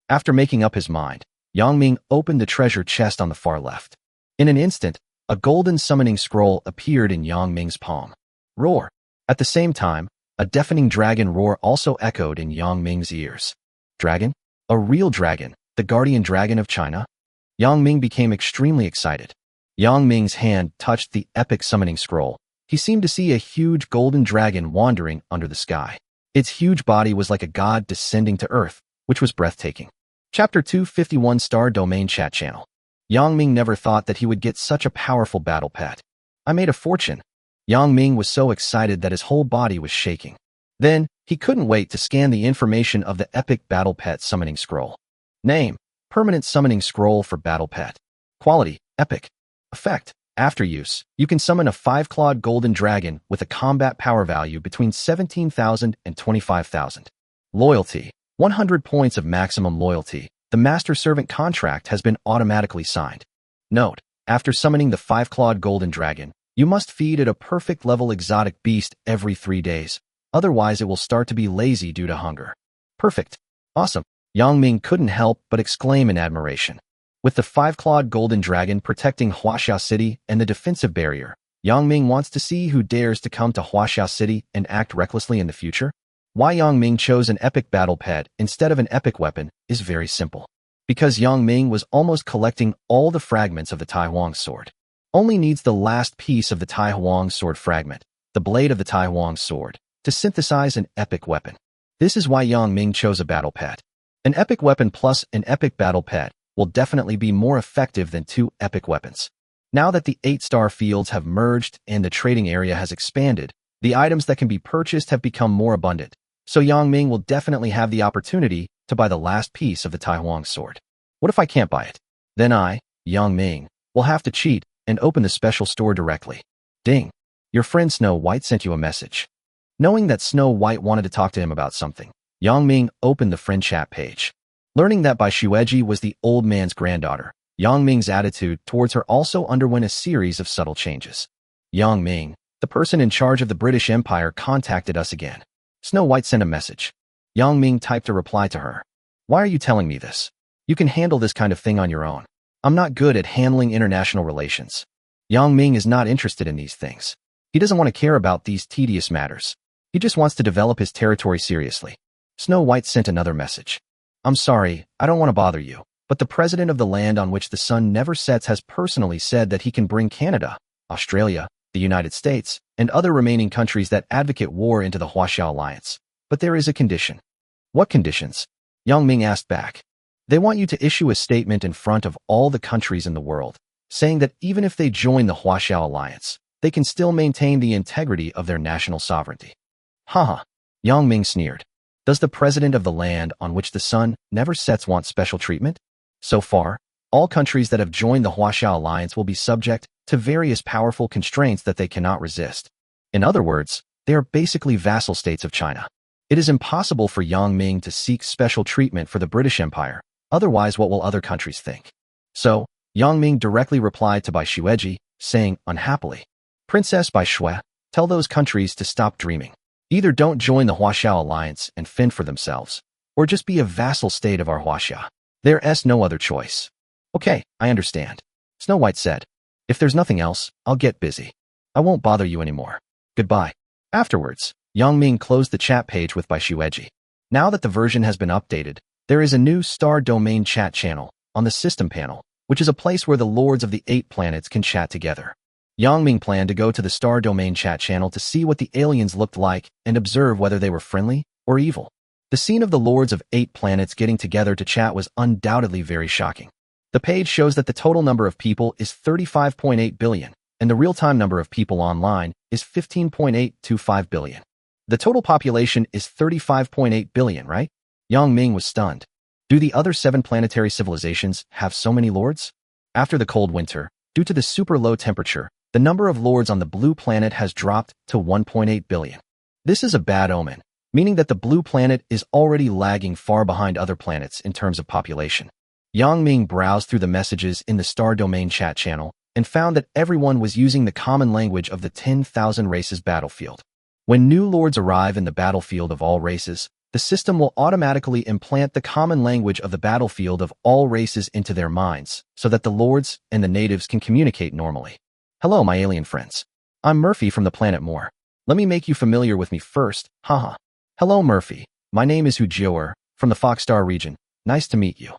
After making up his mind, Yang Ming opened the treasure chest on the far left. In an instant, a golden summoning scroll appeared in Yang Ming's palm. Roar! At the same time, a deafening dragon roar also echoed in Yang Ming's ears. Dragon? A real dragon, the guardian dragon of China? Yang Ming became extremely excited. Yang Ming's hand touched the epic summoning scroll. He seemed to see a huge golden dragon wandering under the sky. Its huge body was like a god descending to earth, which was breathtaking. Chapter 251 Star Domain Chat Channel. Yang Ming never thought that he would get such a powerful battle pet. I made a fortune. Yang Ming was so excited that his whole body was shaking. Then, he couldn't wait to scan the information of the Epic Battle Pet Summoning Scroll. Name: Permanent Summoning Scroll for Battle Pet. Quality: Epic. Effect: after use, you can summon a 5-clawed golden dragon with a combat power value between 17,000 and 25,000. Loyalty: 100 points of maximum loyalty. The master-servant contract has been automatically signed. Note: after summoning the 5-clawed golden dragon, you must feed it a perfect level exotic beast every 3 days. Otherwise, it will start to be lazy due to hunger. Perfect. Awesome. Yang Ming couldn't help but exclaim in admiration. With the 5-clawed golden dragon protecting Huaxia City and the defensive barrier, Yang Ming wants to see who dares to come to Huaxia City and act recklessly in the future. Why Yang Ming chose an epic battle pet instead of an epic weapon is very simple. Because Yang Ming was almost collecting all the fragments of the Tai Huang sword. Only needs the last piece of the Tai Huang sword fragment, the blade of the Tai Huang sword, to synthesize an epic weapon. This is why Yang Ming chose a battle pet. An epic weapon plus an epic battle pet will definitely be more effective than 2 epic weapons. Now that the 8-star fields have merged and the trading area has expanded, the items that can be purchased have become more abundant, so Yang Ming will definitely have the opportunity to buy the last piece of the Tai Huang sword. What if I can't buy it? Then I, Yang Ming, will have to cheat and open the special store directly. Ding! Your friend Snow White sent you a message. Knowing that Snow White wanted to talk to him about something, Yang Ming opened the friend chat page. Learning that Bai Xueji was the old man's granddaughter, Yang Ming's attitude towards her also underwent a series of subtle changes. Yang Ming, the person in charge of the British Empire, contacted us again. Snow White sent a message. Yang Ming typed a reply to her. Why are you telling me this? You can handle this kind of thing on your own. I'm not good at handling international relations. Yang Ming is not interested in these things. He doesn't want to care about these tedious matters. He just wants to develop his territory seriously. Snow White sent another message. I'm sorry, I don't want to bother you, but the president of the land on which the sun never sets has personally said that he can bring Canada, Australia, the United States, and other remaining countries that advocate war into the Huaxia Alliance. But there is a condition. What conditions? Yang Ming asked back. They want you to issue a statement in front of all the countries in the world, saying that even if they join the Huaxia Alliance, they can still maintain the integrity of their national sovereignty. Haha, Yang Ming sneered. Does the president of the land on which the sun never sets want special treatment? So far, all countries that have joined the Huaxia Alliance will be subject to various powerful constraints that they cannot resist. In other words, they are basically vassal states of China. It is impossible for Yang Ming to seek special treatment for the British Empire, otherwise what will other countries think? So, Yang Ming directly replied to Bai Xueji, saying, unhappily, Princess Bai Xue, tell those countries to stop dreaming. Either don't join the Huaxia Alliance and fend for themselves, or just be a vassal state of our Huaxia. There's no other choice. Okay, I understand. Snow White said. If there's nothing else, I'll get busy. I won't bother you anymore. Goodbye. Afterwards, Yang Ming closed the chat page with Bai Xueji. Now that the version has been updated, there is a new Star Domain chat channel on the system panel, which is a place where the lords of the 8 planets can chat together. Yang Ming planned to go to the Star Domain chat channel to see what the aliens looked like and observe whether they were friendly or evil. The scene of the lords of 8 planets getting together to chat was undoubtedly very shocking. The page shows that the total number of people is 35.8 billion, and the real-time number of people online is 15.825 billion. The total population is 35.8 billion, right? Yang Ming was stunned. Do the other 7 planetary civilizations have so many lords? After the cold winter, due to the super low temperature, the number of lords on the blue planet has dropped to 1.8 billion. This is a bad omen, meaning that the blue planet is already lagging far behind other planets in terms of population. Yang Ming browsed through the messages in the Star Domain chat channel and found that everyone was using the common language of the 10,000 races battlefield. When new lords arrive in the battlefield of all races, the system will automatically implant the common language of the battlefield of all races into their minds so that the lords and the natives can communicate normally. Hello, my alien friends. I'm Murphy from the planet Moore. Let me make you familiar with me first, haha. Hello, Murphy. My name is Hujioer, from the Foxstar region. Nice to meet you.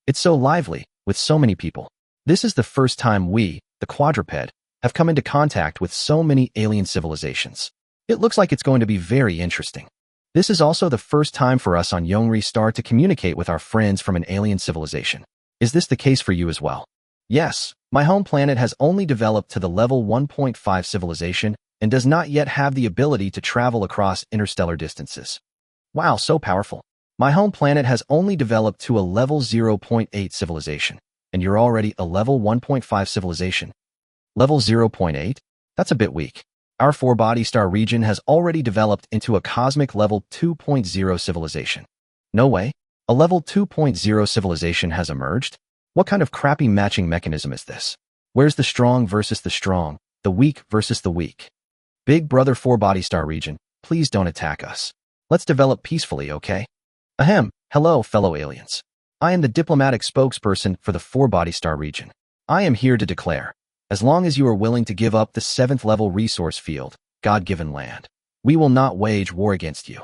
It's so lively, with so many people. This is the first time we, the quadruped, have come into contact with so many alien civilizations. It looks like it's going to be very interesting. This is also the first time for us on Yongri Star to communicate with our friends from an alien civilization. Is this the case for you as well? Yes, my home planet has only developed to the level 1.5 civilization and does not yet have the ability to travel across interstellar distances. Wow, so powerful. My home planet has only developed to a level 0.8 civilization, and you're already a level 1.5 civilization. Level 0.8? That's a bit weak. Our four-body star region has already developed into a cosmic level 2.0 civilization. No way. A level 2.0 civilization has emerged? What kind of crappy matching mechanism is this? Where's the strong versus the strong, the weak versus the weak? Big brother four-body star region, please don't attack us. Let's develop peacefully, okay? Ahem, hello fellow aliens. I am the diplomatic spokesperson for the four-body star region. I am here to declare, as long as you are willing to give up the 7th level resource field, God-given land, we will not wage war against you.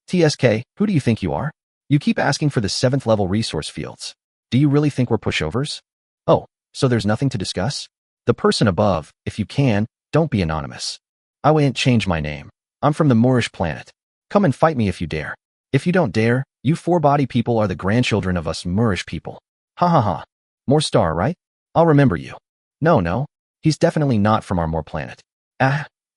TSK, who do you think you are? You keep asking for the 7th level resource fields. Do you really think we're pushovers? Oh, so there's nothing to discuss? The person above, if you can, don't be anonymous. I won't change my name. I'm from the Moorish planet. Come and fight me if you dare. If you don't dare, you four-body people are the grandchildren of us Moorish people. Ha ha ha. More star, right? I'll remember you. No. He's definitely not from our Moore planet.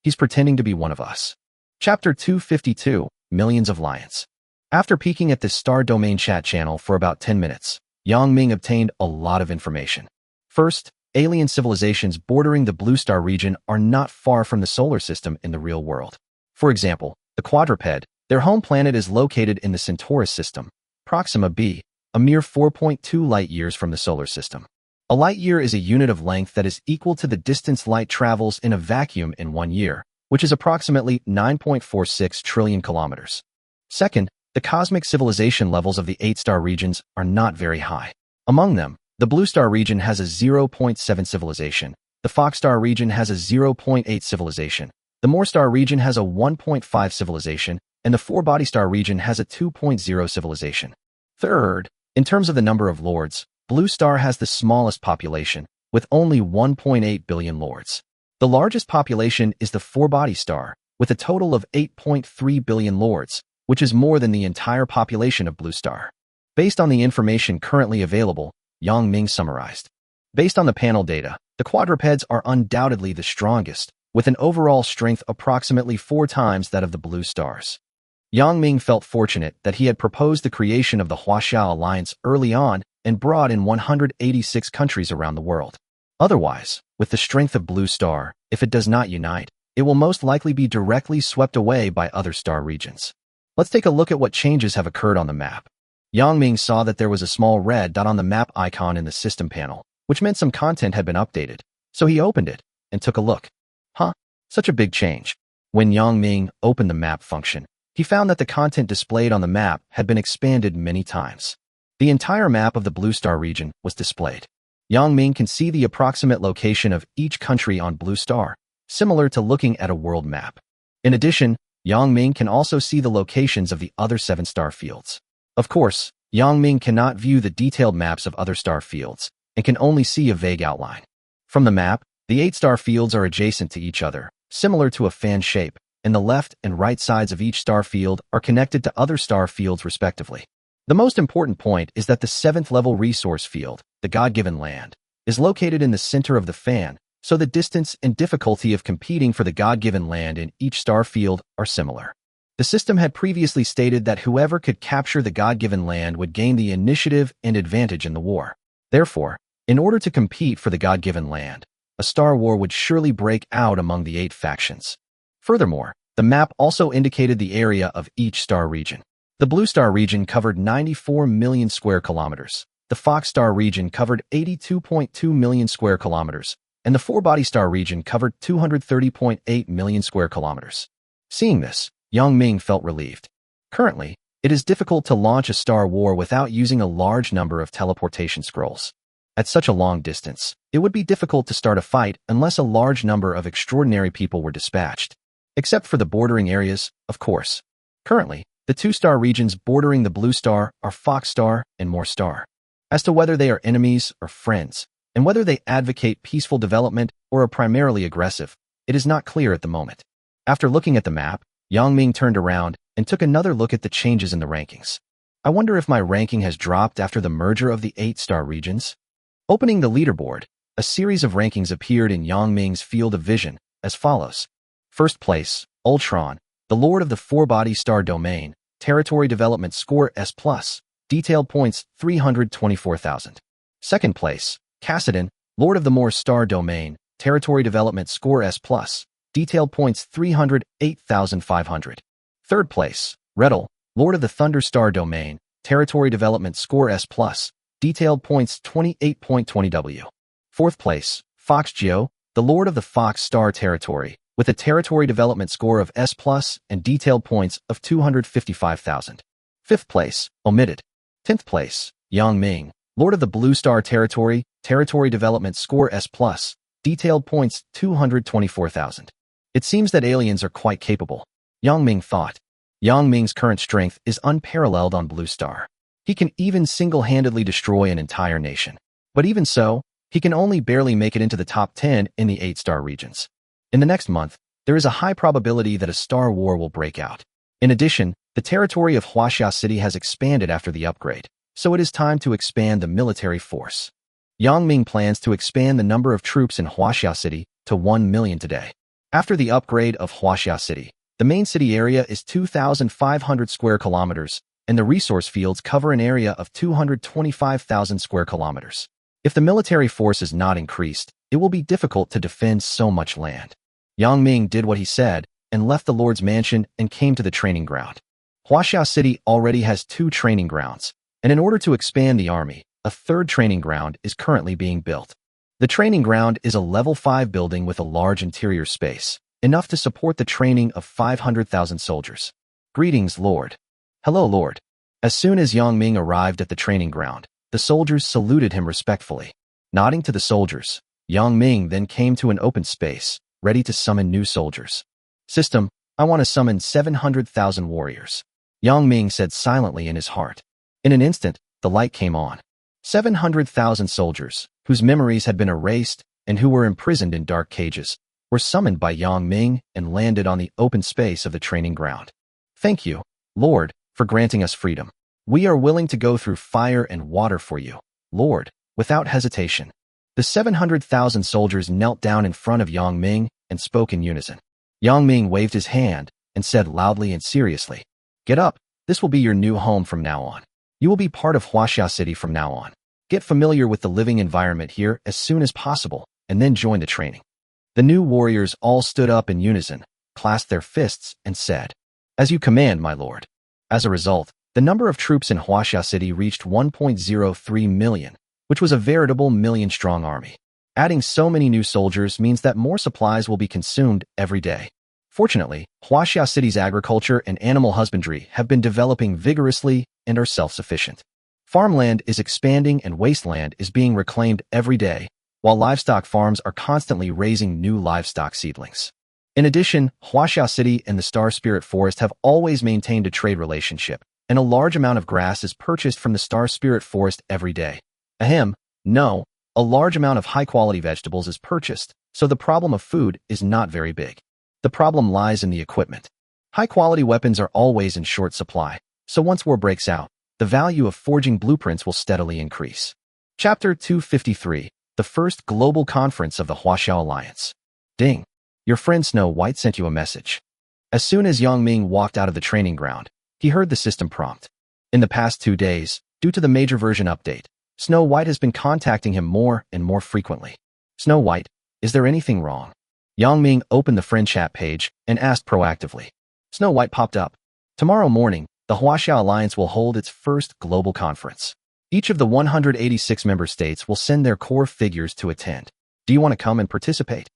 He's pretending to be one of us. Chapter 252, Millions of Lions. After peeking at this Star Domain chat channel for about 10 minutes, Yang Ming obtained a lot of information. First, alien civilizations bordering the Blue Star region are not far from the solar system in the real world. For example, the quadruped, their home planet is located in the Centaurus system, Proxima b, a mere 4.2 light-years from the solar system. A light-year is a unit of length that is equal to the distance light travels in a vacuum in 1 year, which is approximately 9.46 trillion kilometers. Second, the cosmic civilization levels of the 8-star regions are not very high. Among them, the Blue Star region has a 0.7 civilization, the Fox Star region has a 0.8 civilization, the Moore Star region has a 1.5 civilization, and the Four-Body Star region has a 2.0 civilization. Third, in terms of the number of lords, Blue Star has the smallest population, with only 1.8 billion lords. The largest population is the Four-Body Star, with a total of 8.3 billion lords, which is more than the entire population of Blue Star. Based on the information currently available, Yang Ming summarized. Based on the panel data, the quadrupeds are undoubtedly the strongest, with an overall strength approximately 4 times that of the Blue Stars. Yang Ming felt fortunate that he had proposed the creation of the Huaxiao Alliance early on and brought in 186 countries around the world. Otherwise, with the strength of Blue Star, if it does not unite, it will most likely be directly swept away by other star regions. Let's take a look at what changes have occurred on the map. Yang Ming saw that there was a small red dot on the map icon in the system panel, which meant some content had been updated, so he opened it and took a look. Such a big change. When Yang Ming opened the map function, he found that the content displayed on the map had been expanded many times. The entire map of the Blue Star region was displayed. Yang Ming can see the approximate location of each country on Blue Star, similar to looking at a world map. In addition, Yang Ming can also see the locations of the other 7 star fields. Of course, Yang Ming cannot view the detailed maps of other star fields and can only see a vague outline. From the map, the 8 star fields are adjacent to each other, similar to a fan shape, and the left and right sides of each star field are connected to other star fields respectively. The most important point is that the 7th level resource field, the God-given land, is located in the center of the fan, so the distance and difficulty of competing for the God-given land in each star field are similar. The system had previously stated that whoever could capture the God-given land would gain the initiative and advantage in the war. Therefore, in order to compete for the God-given land, a star war would surely break out among the 8 factions. Furthermore, the map also indicated the area of each star region. The Blue Star region covered 94 million square kilometers. The Fox Star region covered 82.2 million square kilometers, and the Four-Body Star region covered 230.8 million square kilometers. Seeing this, Yang Ming felt relieved. Currently, it is difficult to launch a star war without using a large number of teleportation scrolls. At such a long distance, it would be difficult to start a fight unless a large number of extraordinary people were dispatched. Except for the bordering areas, of course. Currently, the 2-star regions bordering the Blue Star are Fox Star and Moore Star. As to whether they are enemies or friends, and whether they advocate peaceful development or are primarily aggressive, it is not clear at the moment. After looking at the map, Yang Ming turned around and took another look at the changes in the rankings. I wonder if my ranking has dropped after the merger of the 8-star regions? Opening the leaderboard, a series of rankings appeared in Yang Ming's field of vision, as follows. First place, Ultron, the Lord of the Four-Body Star Domain, Territory Development Score S+, Detailed Points 324,000. Second place, Cassidon, Lord of the Moore Star Domain, Territory Development Score S+, Detailed Points 308,500. Third place, Rettel, Lord of the Thunder Star Domain, Territory Development Score S+, Detailed Points 28.20W. Fourth place, Fox Geo, the Lord of the Fox Star Territory, with a Territory Development Score of S+, and Detailed Points of 255,000. Fifth place, Omitted. 10th place, Yang Ming, Lord of the Blue Star Territory, Territory Development Score S+, Detailed Points 224,000. It seems that aliens are quite capable, Yang Ming thought. Yang Ming's current strength is unparalleled on Blue Star. He can even single-handedly destroy an entire nation. But even so, he can only barely make it into the top 10 in the 8-star regions. In the next month, there is a high probability that a star war will break out. In addition, the territory of Huaxia City has expanded after the upgrade, so it is time to expand the military force. Yang Ming plans to expand the number of troops in Huaxia City to 1 million today. After the upgrade of Huaxia City, the main city area is 2,500 square kilometers, and the resource fields cover an area of 225,000 square kilometers. If the military force is not increased, it will be difficult to defend so much land. Yang Ming did what he said and left the Lord's mansion and came to the training ground. Huaxia City already has 2 training grounds, and in order to expand the army, a 3rd training ground is currently being built. The training ground is a level 5 building with a large interior space, enough to support the training of 500,000 soldiers. Greetings, Lord. Hello, Lord. As soon as Yang Ming arrived at the training ground, the soldiers saluted him respectfully. Nodding to the soldiers, Yang Ming then came to an open space, ready to summon new soldiers. System, I want to summon 700,000 warriors. Yang Ming said silently in his heart. In an instant, the light came on. 700,000 soldiers, whose memories had been erased and who were imprisoned in dark cages, were summoned by Yang Ming and landed on the open space of the training ground. Thank you, Lord, for granting us freedom. We are willing to go through fire and water for you, Lord, without hesitation. The 700,000 soldiers knelt down in front of Yang Ming and spoke in unison. Yang Ming waved his hand and said loudly and seriously, "Get up, this will be your new home from now on. You will be part of Huaxia City from now on. Get familiar with the living environment here as soon as possible, and then join the training." The new warriors all stood up in unison, clasped their fists, and said, "As you command, my lord." As a result, the number of troops in Huaxia City reached 1.03 million, which was a veritable million-strong army. Adding so many new soldiers means that more supplies will be consumed every day. Fortunately, Huaxia City's agriculture and animal husbandry have been developing vigorously and are self-sufficient. Farmland is expanding and wasteland is being reclaimed every day, while livestock farms are constantly raising new livestock seedlings. In addition, Huaxia City and the Star Spirit Forest have always maintained a trade relationship, and a large amount of grass is purchased from the Star Spirit Forest every day. No, a large amount of high-quality vegetables is purchased, so the problem of food is not very big. The problem lies in the equipment. High-quality weapons are always in short supply, so once war breaks out, the value of forging blueprints will steadily increase. Chapter 253, the first global conference of the Huaxia Alliance. Ding. Your friend Snow White sent you a message. As soon as Yang Ming walked out of the training ground, he heard the system prompt. In the past 2 days, due to the major version update, Snow White has been contacting him more and more frequently. Snow White, is there anything wrong? Yang Ming opened the friend chat page and asked proactively. Snow White popped up. Tomorrow morning, the Huaxia Alliance will hold its first global conference. Each of the 186 member states will send their core figures to attend. Do you want to come and participate?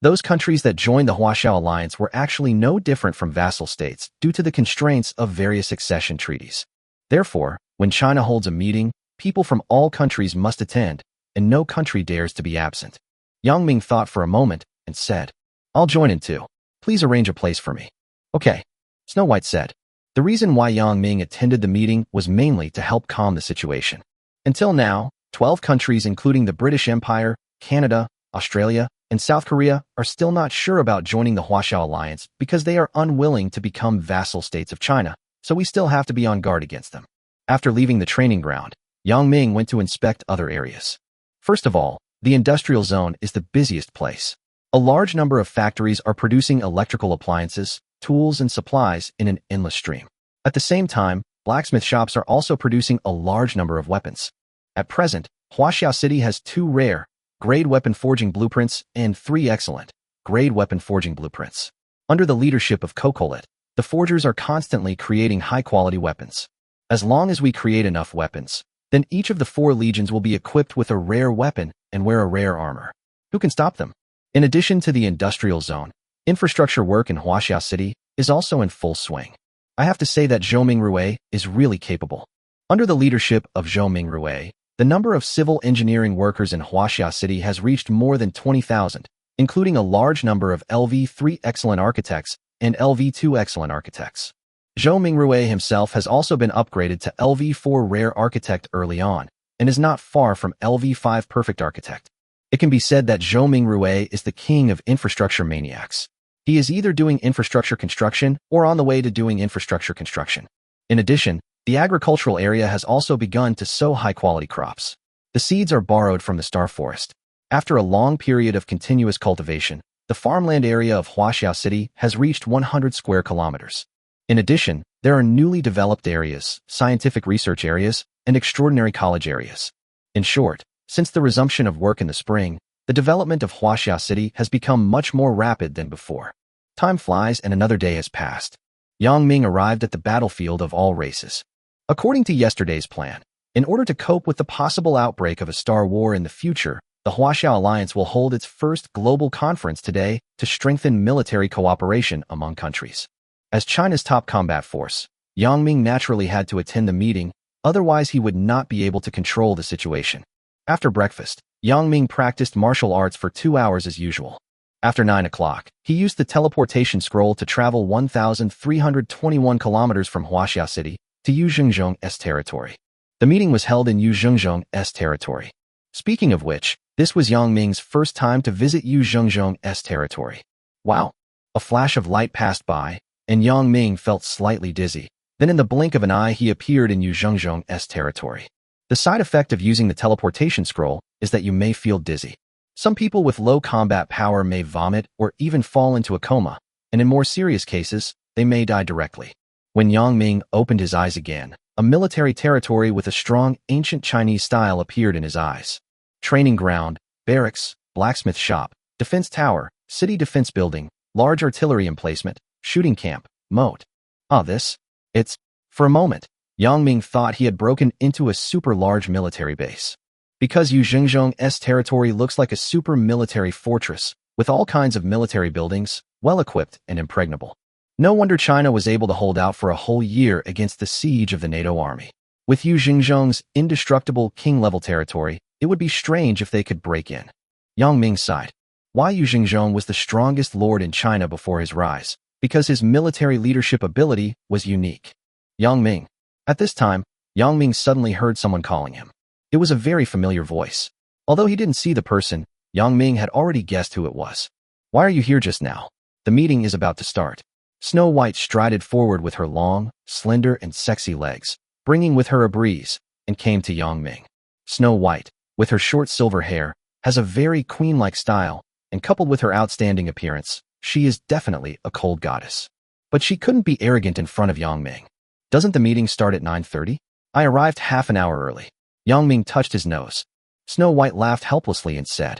Those countries that joined the Huaxia Alliance were actually no different from vassal states due to the constraints of various accession treaties. Therefore, when China holds a meeting, people from all countries must attend, and no country dares to be absent. Yang Ming thought for a moment and said, I'll join in too. Please arrange a place for me. Okay, Snow White said. The reason why Yang Ming attended the meeting was mainly to help calm the situation. Until now, 12 countries including the British Empire, Canada, Australia, and South Korea are still not sure about joining the Huaxia Alliance because they are unwilling to become vassal states of China, so we still have to be on guard against them. After leaving the training ground, Yang Ming went to inspect other areas. First of all, the industrial zone is the busiest place. A large number of factories are producing electrical appliances, tools, and supplies in an endless stream. At the same time, blacksmith shops are also producing a large number of weapons. At present, Huaxia City has 2 rare, grade weapon forging blueprints and 3 excellent, grade weapon forging blueprints. Under the leadership of Kokolet, the forgers are constantly creating high-quality weapons. As long as we create enough weapons, then each of the 4 legions will be equipped with a rare weapon and wear a rare armor. Who can stop them? In addition to the industrial zone, infrastructure work in Huaxia City is also in full swing. I have to say that Zhou Mingrue is really capable. Under the leadership of Zhou Mingrue, the number of civil engineering workers in Huaxia City has reached more than 20,000, including a large number of LV3 excellent architects and LV2 excellent architects. Zhou Mingrue himself has also been upgraded to LV4 rare architect early on, and is not far from LV5 perfect architect. It can be said that Zhou Mingrue is the king of infrastructure maniacs. He is either doing infrastructure construction or on the way to doing infrastructure construction. In addition, the agricultural area has also begun to sow high-quality crops. The seeds are borrowed from the Star Forest. After a long period of continuous cultivation, the farmland area of Huaxia City has reached 100 square kilometers. In addition, there are newly developed areas, scientific research areas, and extraordinary college areas. In short, since the resumption of work in the spring, the development of Huaxia City has become much more rapid than before. Time flies and another day has passed. Yang Ming arrived at the battlefield of all races. According to yesterday's plan, in order to cope with the possible outbreak of a star war in the future, the Huaxia Alliance will hold its first global conference today to strengthen military cooperation among countries. As China's top combat force, Yang Ming naturally had to attend the meeting, otherwise he would not be able to control the situation. After breakfast, Yang Ming practiced martial arts for 2 hours as usual. After 9 o'clock, he used the teleportation scroll to travel 1,321 kilometers from Huaxia City to Yuzhengzhong's territory. The meeting was held in Yuzhengzhong's territory. Speaking of which, this was Yang Ming's first time to visit Yuzhengzhong's territory. Wow! A flash of light passed by, and Yang Ming felt slightly dizzy. Then in the blink of an eye he appeared in Yuzhengzhong's territory. The side effect of using the teleportation scroll is that you may feel dizzy. Some people with low combat power may vomit or even fall into a coma, and in more serious cases, they may die directly. When Yang Ming opened his eyes again, a military territory with a strong ancient Chinese style appeared in his eyes. Training ground, barracks, blacksmith shop, defense tower, city defense building, large artillery emplacement, shooting camp, moat. For a moment, Yang Ming thought he had broken into a super large military base. Because Yuzhengzhong's territory looks like a super military fortress, with all kinds of military buildings, well-equipped and impregnable. No wonder China was able to hold out for a whole year against the siege of the NATO army. With Yuzhengzhong's indestructible king-level territory, it would be strange if they could break in. Yang Ming sighed. Why Yuzhengzhong was the strongest lord in China before his rise? Because his military leadership ability was unique. Yang Ming. At this time, Yang Ming suddenly heard someone calling him. It was a very familiar voice. Although he didn't see the person, Yang Ming had already guessed who it was. Why are you here just now? The meeting is about to start. Snow White strided forward with her long, slender, and sexy legs, bringing with her a breeze, and came to Yang Ming. Snow White, with her short silver hair, has a very queen-like style, and coupled with her outstanding appearance, she is definitely a cold goddess. But she couldn't be arrogant in front of Yang Ming. Doesn't the meeting start at 9:30? I arrived half an hour early. Yang Ming touched his nose. Snow White laughed helplessly and said,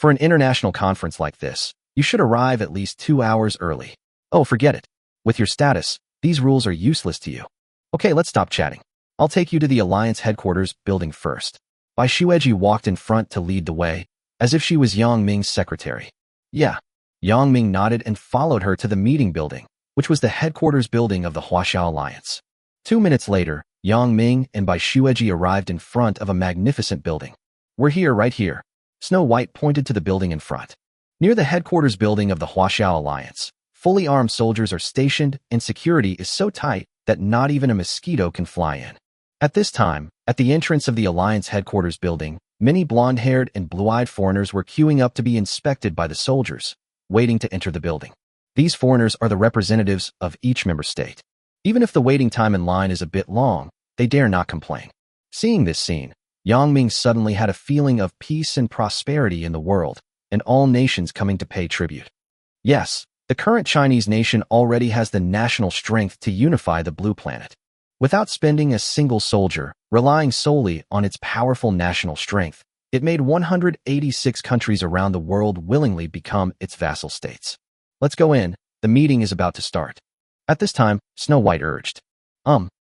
For an international conference like this, you should arrive at least 2 hours early. Oh, forget it. With your status, these rules are useless to you. Okay, let's stop chatting. I'll take you to the Alliance headquarters building first. Bai Shueji walked in front to lead the way, as if she was Yang Ming's secretary. Yeah. Yang Ming nodded and followed her to the meeting building, which was the headquarters building of the Huaxiao Alliance. 2 minutes later, Yang Ming and Bai Shueji arrived in front of a magnificent building. We're here, right here. Snow White pointed to the building in front. Near the headquarters building of the Huaxiao Alliance, fully armed soldiers are stationed and security is so tight that not even a mosquito can fly in. At this time, at the entrance of the Alliance headquarters building, many blonde-haired and blue-eyed foreigners were queuing up to be inspected by the soldiers, waiting to enter the building. These foreigners are the representatives of each member state. Even if the waiting time in line is a bit long, they dare not complain. Seeing this scene, Yang Ming suddenly had a feeling of peace and prosperity in the world, and all nations coming to pay tribute. Yes, the current Chinese nation already has the national strength to unify the Blue Planet. Without spending a single soldier, relying solely on its powerful national strength, it made 186 countries around the world willingly become its vassal states. Let's go in, the meeting is about to start. At this time, Snow White urged.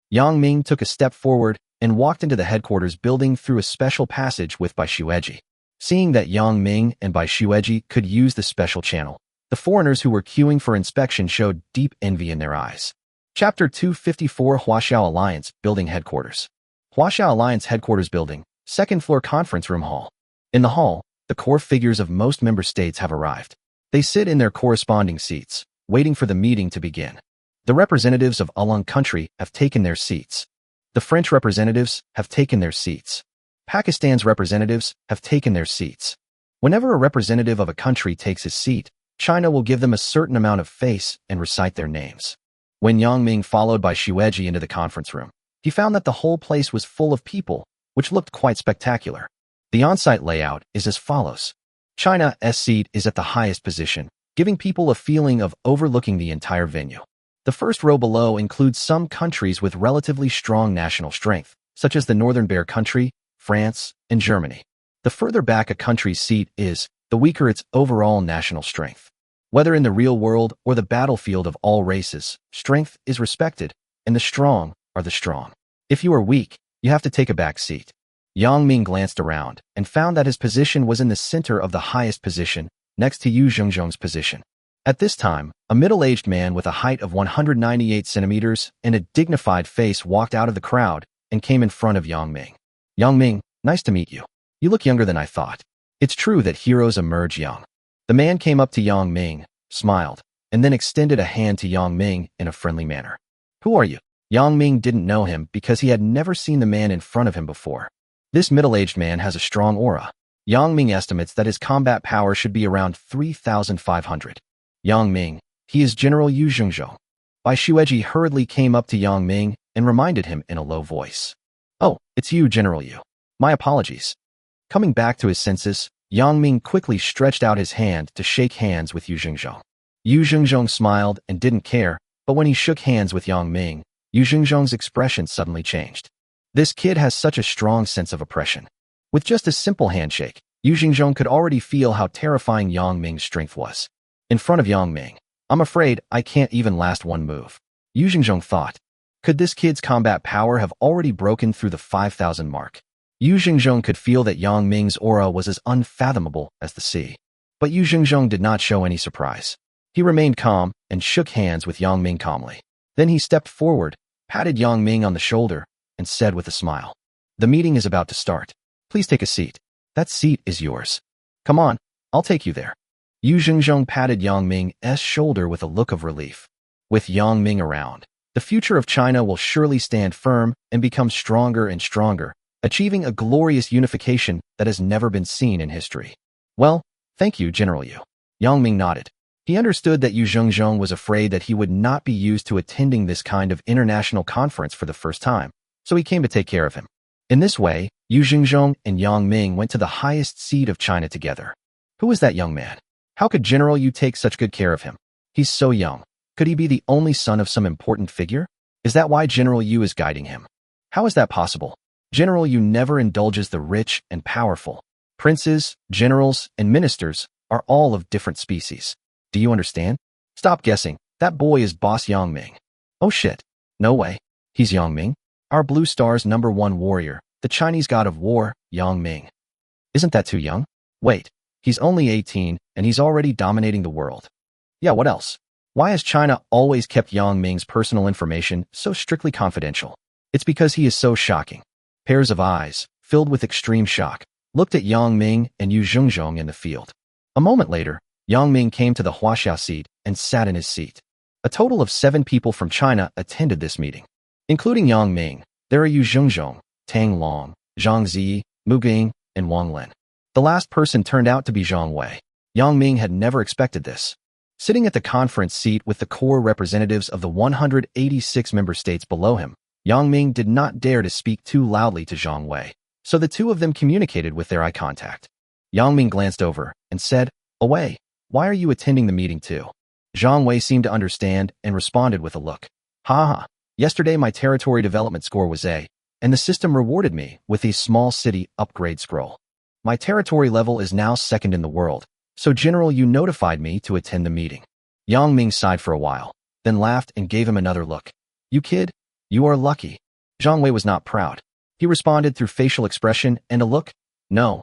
Yang Ming took a step forward and walked into the headquarters building through a special passage with Bai Shueji. Seeing that Yang Ming and Bai Shueji could use the special channel, the foreigners who were queuing for inspection showed deep envy in their eyes. Chapter 254 Huaxiao Alliance Building Headquarters. Huaxiao Alliance Headquarters Building, second floor conference room hall. In the hall, the core figures of most member states have arrived. They sit in their corresponding seats, waiting for the meeting to begin. The representatives of Ulung country have taken their seats. The French representatives have taken their seats. Pakistan's representatives have taken their seats. Whenever a representative of a country takes his seat, China will give them a certain amount of face and recite their names. When Yang Ming followed Bai Shueji into the conference room, he found that the whole place was full of people, which looked quite spectacular. The on-site layout is as follows. China's seat is at the highest position, giving people a feeling of overlooking the entire venue. The first row below includes some countries with relatively strong national strength, such as the Northern Bear country, France, and Germany. The further back a country's seat is, the weaker its overall national strength. Whether in the real world or the battlefield of all races, strength is respected, and the strong are the strong. If you are weak, you have to take a back seat. Yang Ming glanced around and found that his position was in the center of the highest position, next to Yu Zhongzhong's position. At this time, a middle-aged man with a height of 198 centimeters and a dignified face walked out of the crowd and came in front of Yang Ming. Yang Ming, nice to meet you. You look younger than I thought. It's true that heroes emerge young. The man came up to Yang Ming, smiled, and then extended a hand to Yang Ming in a friendly manner. Who are you? Yang Ming didn't know him because he had never seen the man in front of him before. This middle-aged man has a strong aura. Yang Ming estimates that his combat power should be around 3,500. Yang Ming, he is General Yu Zhongzhong. Bai Shueji hurriedly came up to Yang Ming and reminded him in a low voice. Oh, it's you, General Yu. My apologies. Coming back to his senses, Yang Ming quickly stretched out his hand to shake hands with Yu Zhongzhong. Yu Zhongzhong smiled and didn't care, but when he shook hands with Yang Ming, Yu Zhongzhong's expression suddenly changed. This kid has such a strong sense of oppression. With just a simple handshake, Yu Zhongzhong could already feel how terrifying Yang Ming's strength was. In front of Yang Ming, I'm afraid I can't even last one move. Yu Zhongzhong thought. Could this kid's combat power have already broken through the 5,000 mark? Yu Zhongzhong could feel that Yang Ming's aura was as unfathomable as the sea. But Yu Zhongzhong did not show any surprise. He remained calm and shook hands with Yang Ming calmly. Then he stepped forward, patted Yang Ming on the shoulder, and said with a smile, "The meeting is about to start. Please take a seat. That seat is yours. Come on, I'll take you there." Yu Zhongzhong patted Yang Ming's shoulder with a look of relief. With Yang Ming around, the future of China will surely stand firm and become stronger and stronger, achieving a glorious unification that has never been seen in history. Well, thank you, General Yu. Yang Ming nodded. He understood that Yu Zhongzhong was afraid that he would not be used to attending this kind of international conference for the first time, so he came to take care of him. In this way, Yu Zhongzhong and Yang Ming went to the highest seat of China together. Who is that young man? How could General Yu take such good care of him? He's so young. Could he be the only son of some important figure? Is that why General Yu is guiding him? How is that possible? General Yu never indulges the rich and powerful. Princes, generals, and ministers are all of different species. Do you understand? Stop guessing. That boy is Boss Yang Ming. Oh shit. No way. He's Yang Ming? Our Blue Star's #1 warrior, the Chinese god of war, Yang Ming. Isn't that too young? Wait. He's only 18, and he's already dominating the world. Yeah, what else? Why has China always kept Yang Ming's personal information so strictly confidential? It's because he is so shocking. Pairs of eyes, filled with extreme shock, looked at Yang Ming and Yu Zhongzhong in the field. A moment later, Yang Ming came to the Huaxiao seat and sat in his seat. A total of 7 people from China attended this meeting. Including Yang Ming, there are Yu Zhongzhong, Tang Long, Zhang Zi, Mu Ging, and Wang Lin. The last person turned out to be Zhang Wei. Yang Ming had never expected this. Sitting at the conference seat with the core representatives of the 186 member states below him, Yang Ming did not dare to speak too loudly to Zhang Wei, so the two of them communicated with their eye contact. Yang Ming glanced over and said, "Wei, why are you attending the meeting too?" Zhang Wei seemed to understand and responded with a look. Ha ha, yesterday my territory development score was A, and the system rewarded me with a small city upgrade scroll. My territory level is now 2nd in the world, so General, you notified me to attend the meeting. Yang Ming sighed for a while, then laughed and gave him another look. You kid, you are lucky. Zhang Wei was not proud. He responded through facial expression and a look. No,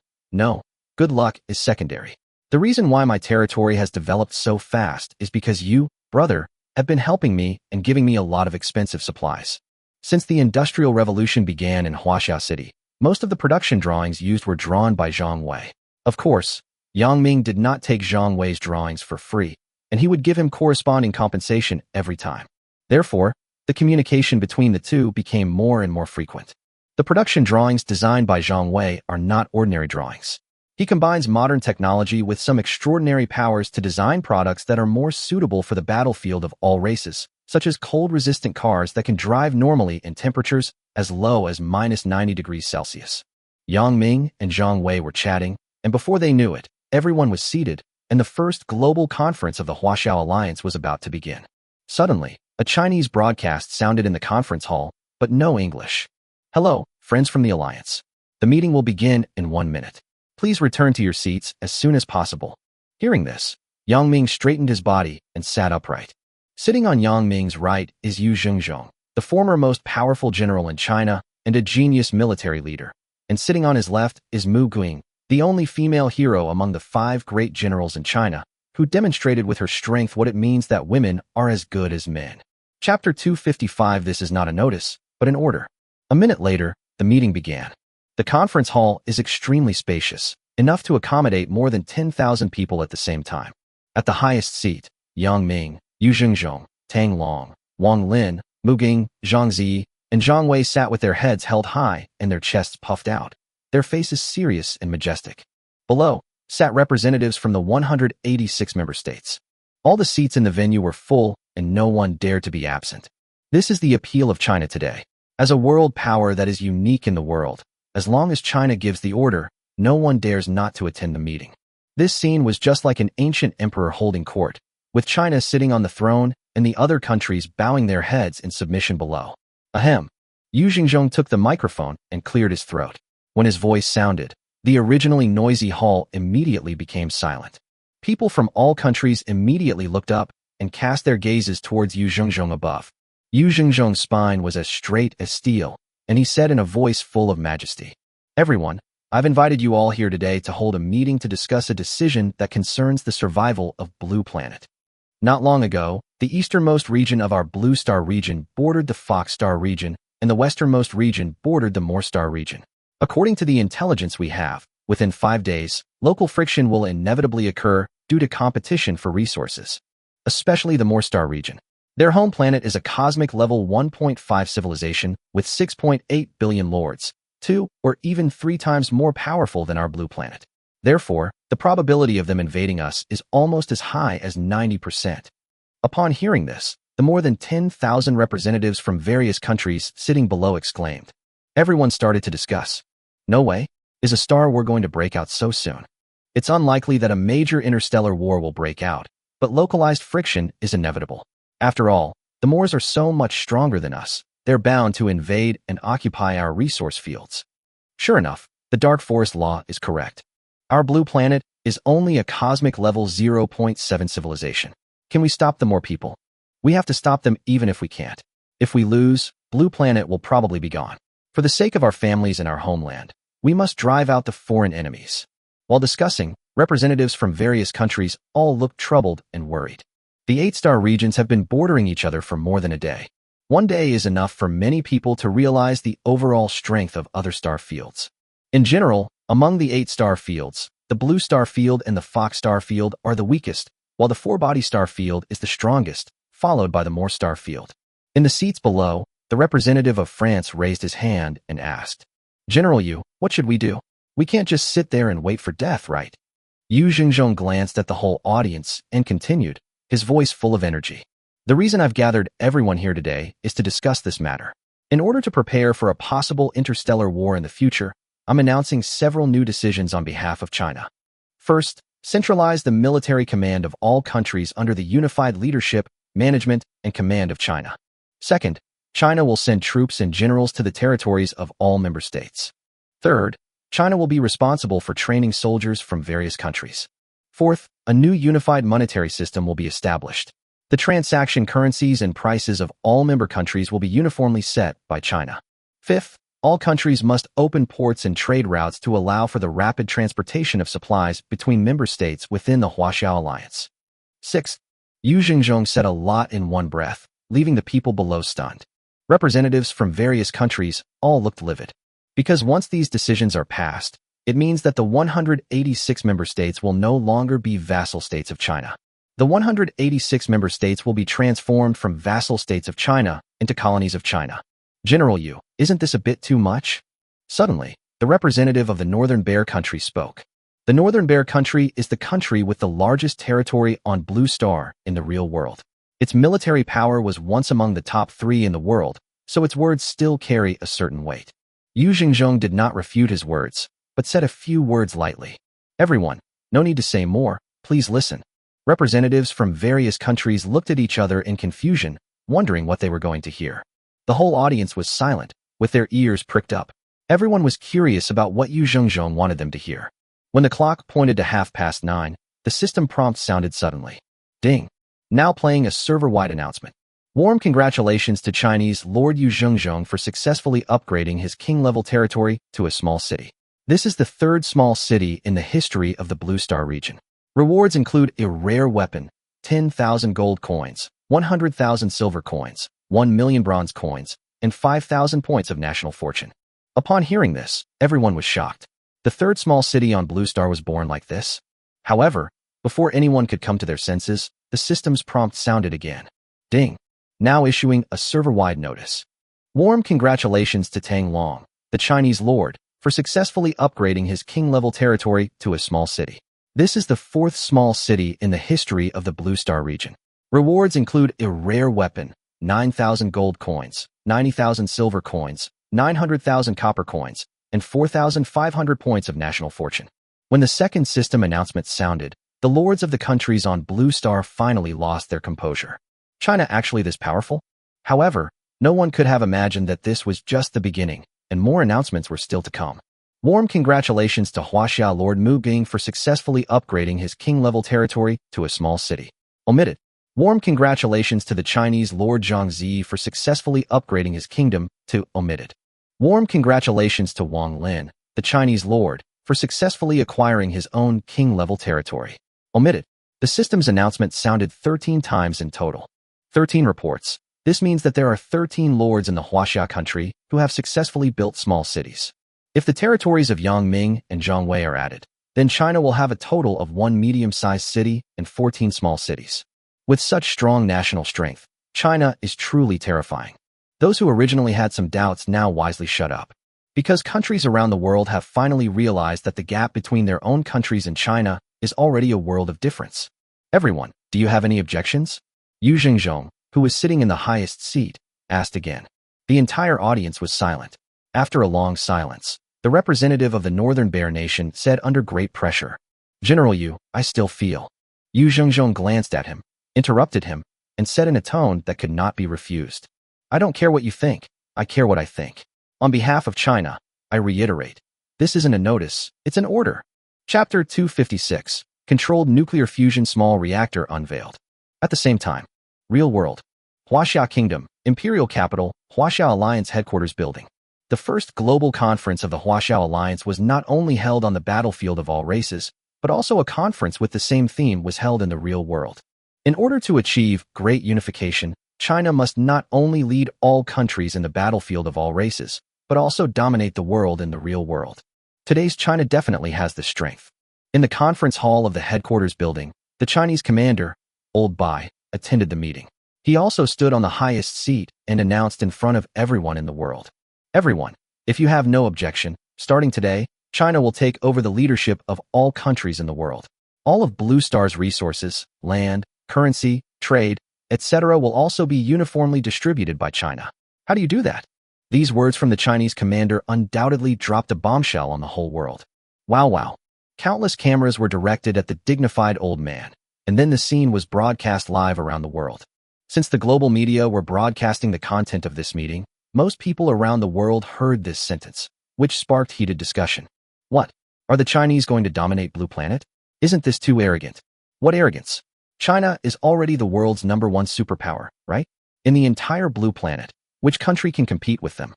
good luck is secondary. The reason why my territory has developed so fast is because you, brother, have been helping me and giving me a lot of expensive supplies. Since the Industrial Revolution began in Huaxiao City, most of the production drawings used were drawn by Zhang Wei. Of course, Yang Ming did not take Zhang Wei's drawings for free, and he would give him corresponding compensation every time. Therefore, the communication between the two became more and more frequent. The production drawings designed by Zhang Wei are not ordinary drawings. He combines modern technology with some extraordinary powers to design products that are more suitable for the battlefield of all races, such as cold-resistant cars that can drive normally in temperatures as low as -90 degrees Celsius. Yang Ming and Zhang Wei were chatting, and before they knew it, everyone was seated, and the first global conference of the Huaxiao Alliance was about to begin. Suddenly, a Chinese broadcast sounded in the conference hall, but no English. Hello, friends from the Alliance. The meeting will begin in 1 minute. Please return to your seats as soon as possible. Hearing this, Yang Ming straightened his body and sat upright. Sitting on Yang Ming's right is Yu Zhongzhong, the former most powerful general in China and a genius military leader. And sitting on his left is Mu Ging, the only female hero among the 5 great generals in China, who demonstrated with her strength what it means that women are as good as men. Chapter 255. This is not a notice, but an order. A minute later, the meeting began. The conference hall is extremely spacious, enough to accommodate more than 10,000 people at the same time. At the highest seat, Yang Ming, Yu Zhongzhong, Tang Long, Wang Lin, Mu Ging, Zhang Zi, and Zhang Wei sat with their heads held high and their chests puffed out, their faces serious and majestic. Below sat representatives from the 186 member states. All the seats in the venue were full, and no one dared to be absent. This is the appeal of China today. As a world power that is unique in the world, as long as China gives the order, no one dares not to attend the meeting. This scene was just like an ancient emperor holding court, with China sitting on the throne and the other countries bowing their heads in submission below. Ahem. Yu Zhongzhong took the microphone and cleared his throat. When his voice sounded, the originally noisy hall immediately became silent. People from all countries immediately looked up and cast their gazes towards Yu Zhongzhong above. Yu Zhongzhong's spine was as straight as steel, and he said in a voice full of majesty, "Everyone, I've invited you all here today to hold a meeting to discuss a decision that concerns the survival of Blue Planet. Not long ago, the easternmost region of our Blue Star region bordered the Fox Star region, and the westernmost region bordered the Moor Star region. According to the intelligence we have, within 5 days, local friction will inevitably occur due to competition for resources, especially the Moor Star region. Their home planet is a cosmic level 1.5 civilization with 6.8 billion lords, 2 or even 3 times more powerful than our blue planet. Therefore, the probability of them invading us is almost as high as 90%. Upon hearing this, the more than 10,000 representatives from various countries sitting below exclaimed. Everyone started to discuss. No way is a star war going to break out so soon. It's unlikely that a major interstellar war will break out, but localized friction is inevitable. After all, the Moors are so much stronger than us, they're bound to invade and occupy our resource fields. Sure enough, the Dark Forest Law is correct. Our blue planet is only a cosmic level 0.7 civilization. Can we stop the more people? We have to stop them even if we can't. If we lose, blue planet will probably be gone. For the sake of our families and our homeland, we must drive out the foreign enemies. While discussing, representatives from various countries all looked troubled and worried. The 8-star regions have been bordering each other for more than a day. One day is enough for many people to realize the overall strength of other star fields. In general, among the 8-star fields, the blue star field and the fox star field are the weakest, while the 4-body star field is the strongest, followed by the Moor star field. In the seats below, the representative of France raised his hand and asked, "General Yu, what should we do? We can't just sit there and wait for death, right?" Yu Xingzhong glanced at the whole audience and continued, his voice full of energy. "The reason I've gathered everyone here today is to discuss this matter. In order to prepare for a possible interstellar war in the future, I'm announcing several new decisions on behalf of China. First, centralize the military command of all countries under the unified leadership, management, and command of China. Second, China will send troops and generals to the territories of all member states. Third, China will be responsible for training soldiers from various countries. Fourth, a new unified monetary system will be established. The transaction currencies and prices of all member countries will be uniformly set by China. Fifth, all countries must open ports and trade routes to allow for the rapid transportation of supplies between member states within the Huaxiao Alliance. Sixth, Yu Xingzhong said a lot in one breath, leaving the people below stunned. Representatives from various countries all looked livid. Because once these decisions are passed, it means that the 186 member states will no longer be vassal states of China. The 186 member states will be transformed from vassal states of China into colonies of China. General Yu, isn't this a bit too much? Suddenly, the representative of the Northern Bear Country spoke. The Northern Bear Country is the country with the largest territory on Blue Star in the real world. Its military power was once among the top 3 in the world, so its words still carry a certain weight. Yu Xingzhong did not refute his words, but said a few words lightly. "Everyone, no need to say more, please listen." Representatives from various countries looked at each other in confusion, wondering what they were going to hear. The whole audience was silent, with their ears pricked up. Everyone was curious about what Yu Xingzhong wanted them to hear. When the clock pointed to 9:30, the system prompt sounded suddenly. Ding! Now playing a server-wide announcement. Warm congratulations to Chinese Lord Yu Xingzhong for successfully upgrading his king-level territory to a small city. This is the 3rd small city in the history of the Blue Star region. Rewards include a rare weapon, 10,000 gold coins, 100,000 silver coins, 1 million bronze coins, and 5,000 points of national fortune. Upon hearing this, everyone was shocked. The 3rd small city on Blue Star was born like this? However, before anyone could come to their senses, the system's prompt sounded again. Ding! Now issuing a server-wide notice. Warm congratulations to Tang Long, the Chinese lord, for successfully upgrading his king-level territory to a small city. This is the 4th small city in the history of the Blue Star region. Rewards include a rare weapon, 9,000 gold coins, 90,000 silver coins, 900,000 copper coins, and 4,500 points of national fortune. When the 2nd system announcement sounded, the lords of the countries on Blue Star finally lost their composure. China actually this powerful? However, no one could have imagined that this was just the beginning, and more announcements were still to come. Warm congratulations to Huaxia Lord Mu Ging for successfully upgrading his king-level territory to a small city. Omitted. Warm congratulations to the Chinese Lord Zhangzi for successfully upgrading his kingdom to omitted. Warm congratulations to Wang Lin, the Chinese lord, for successfully acquiring his own king-level territory. Omitted. The system's announcement sounded 13 times in total. 13 reports. This means that there are 13 lords in the Huaxia country who have successfully built small cities. If the territories of Yangming and Zhongwei are added, then China will have a total of 1 medium-sized city and 14 small cities. With such strong national strength, China is truly terrifying. Those who originally had some doubts now wisely shut up. Because countries around the world have finally realized that the gap between their own countries and China is already a world of difference. Everyone, do you have any objections? Yu Xingzhong, who was sitting in the highest seat, asked again. The entire audience was silent. After a long silence, the representative of the Northern Bear Nation said under great pressure, "General Yu, I still feel." Yu Xingzhong glanced at him, interrupted him, and said in a tone that could not be refused, "I don't care what you think, I care what I think. On behalf of China, I reiterate, this isn't a notice, it's an order. Chapter 256, Controlled Nuclear Fusion Small Reactor Unveiled. At the same time, Real World. Huaxia Kingdom, Imperial Capital, Huaxia Alliance Headquarters Building. The first global conference of the Huaxia Alliance was not only held on the battlefield of all races, but also a conference with the same theme was held in the real world. In order to achieve great unification, China must not only lead all countries in the battlefield of all races, but also dominate the world in the real world. Today's China definitely has the strength. In the conference hall of the headquarters building, the Chinese commander, Old Bai, attended the meeting. He also stood on the highest seat and announced in front of everyone in the world. Everyone, if you have no objection, starting today, China will take over the leadership of all countries in the world. All of Blue Star's resources, land, currency, trade, etc. will also be uniformly distributed by China. How do you do that? These words from the Chinese commander undoubtedly dropped a bombshell on the whole world. Wow. Countless cameras were directed at the dignified old man, and then the scene was broadcast live around the world. Since the global media were broadcasting the content of this meeting, most people around the world heard this sentence, which sparked heated discussion. What? Are the Chinese going to dominate Blue Planet? Isn't this too arrogant? What arrogance? China is already the world's #1 superpower, right? In the entire Blue Planet, which country can compete with them?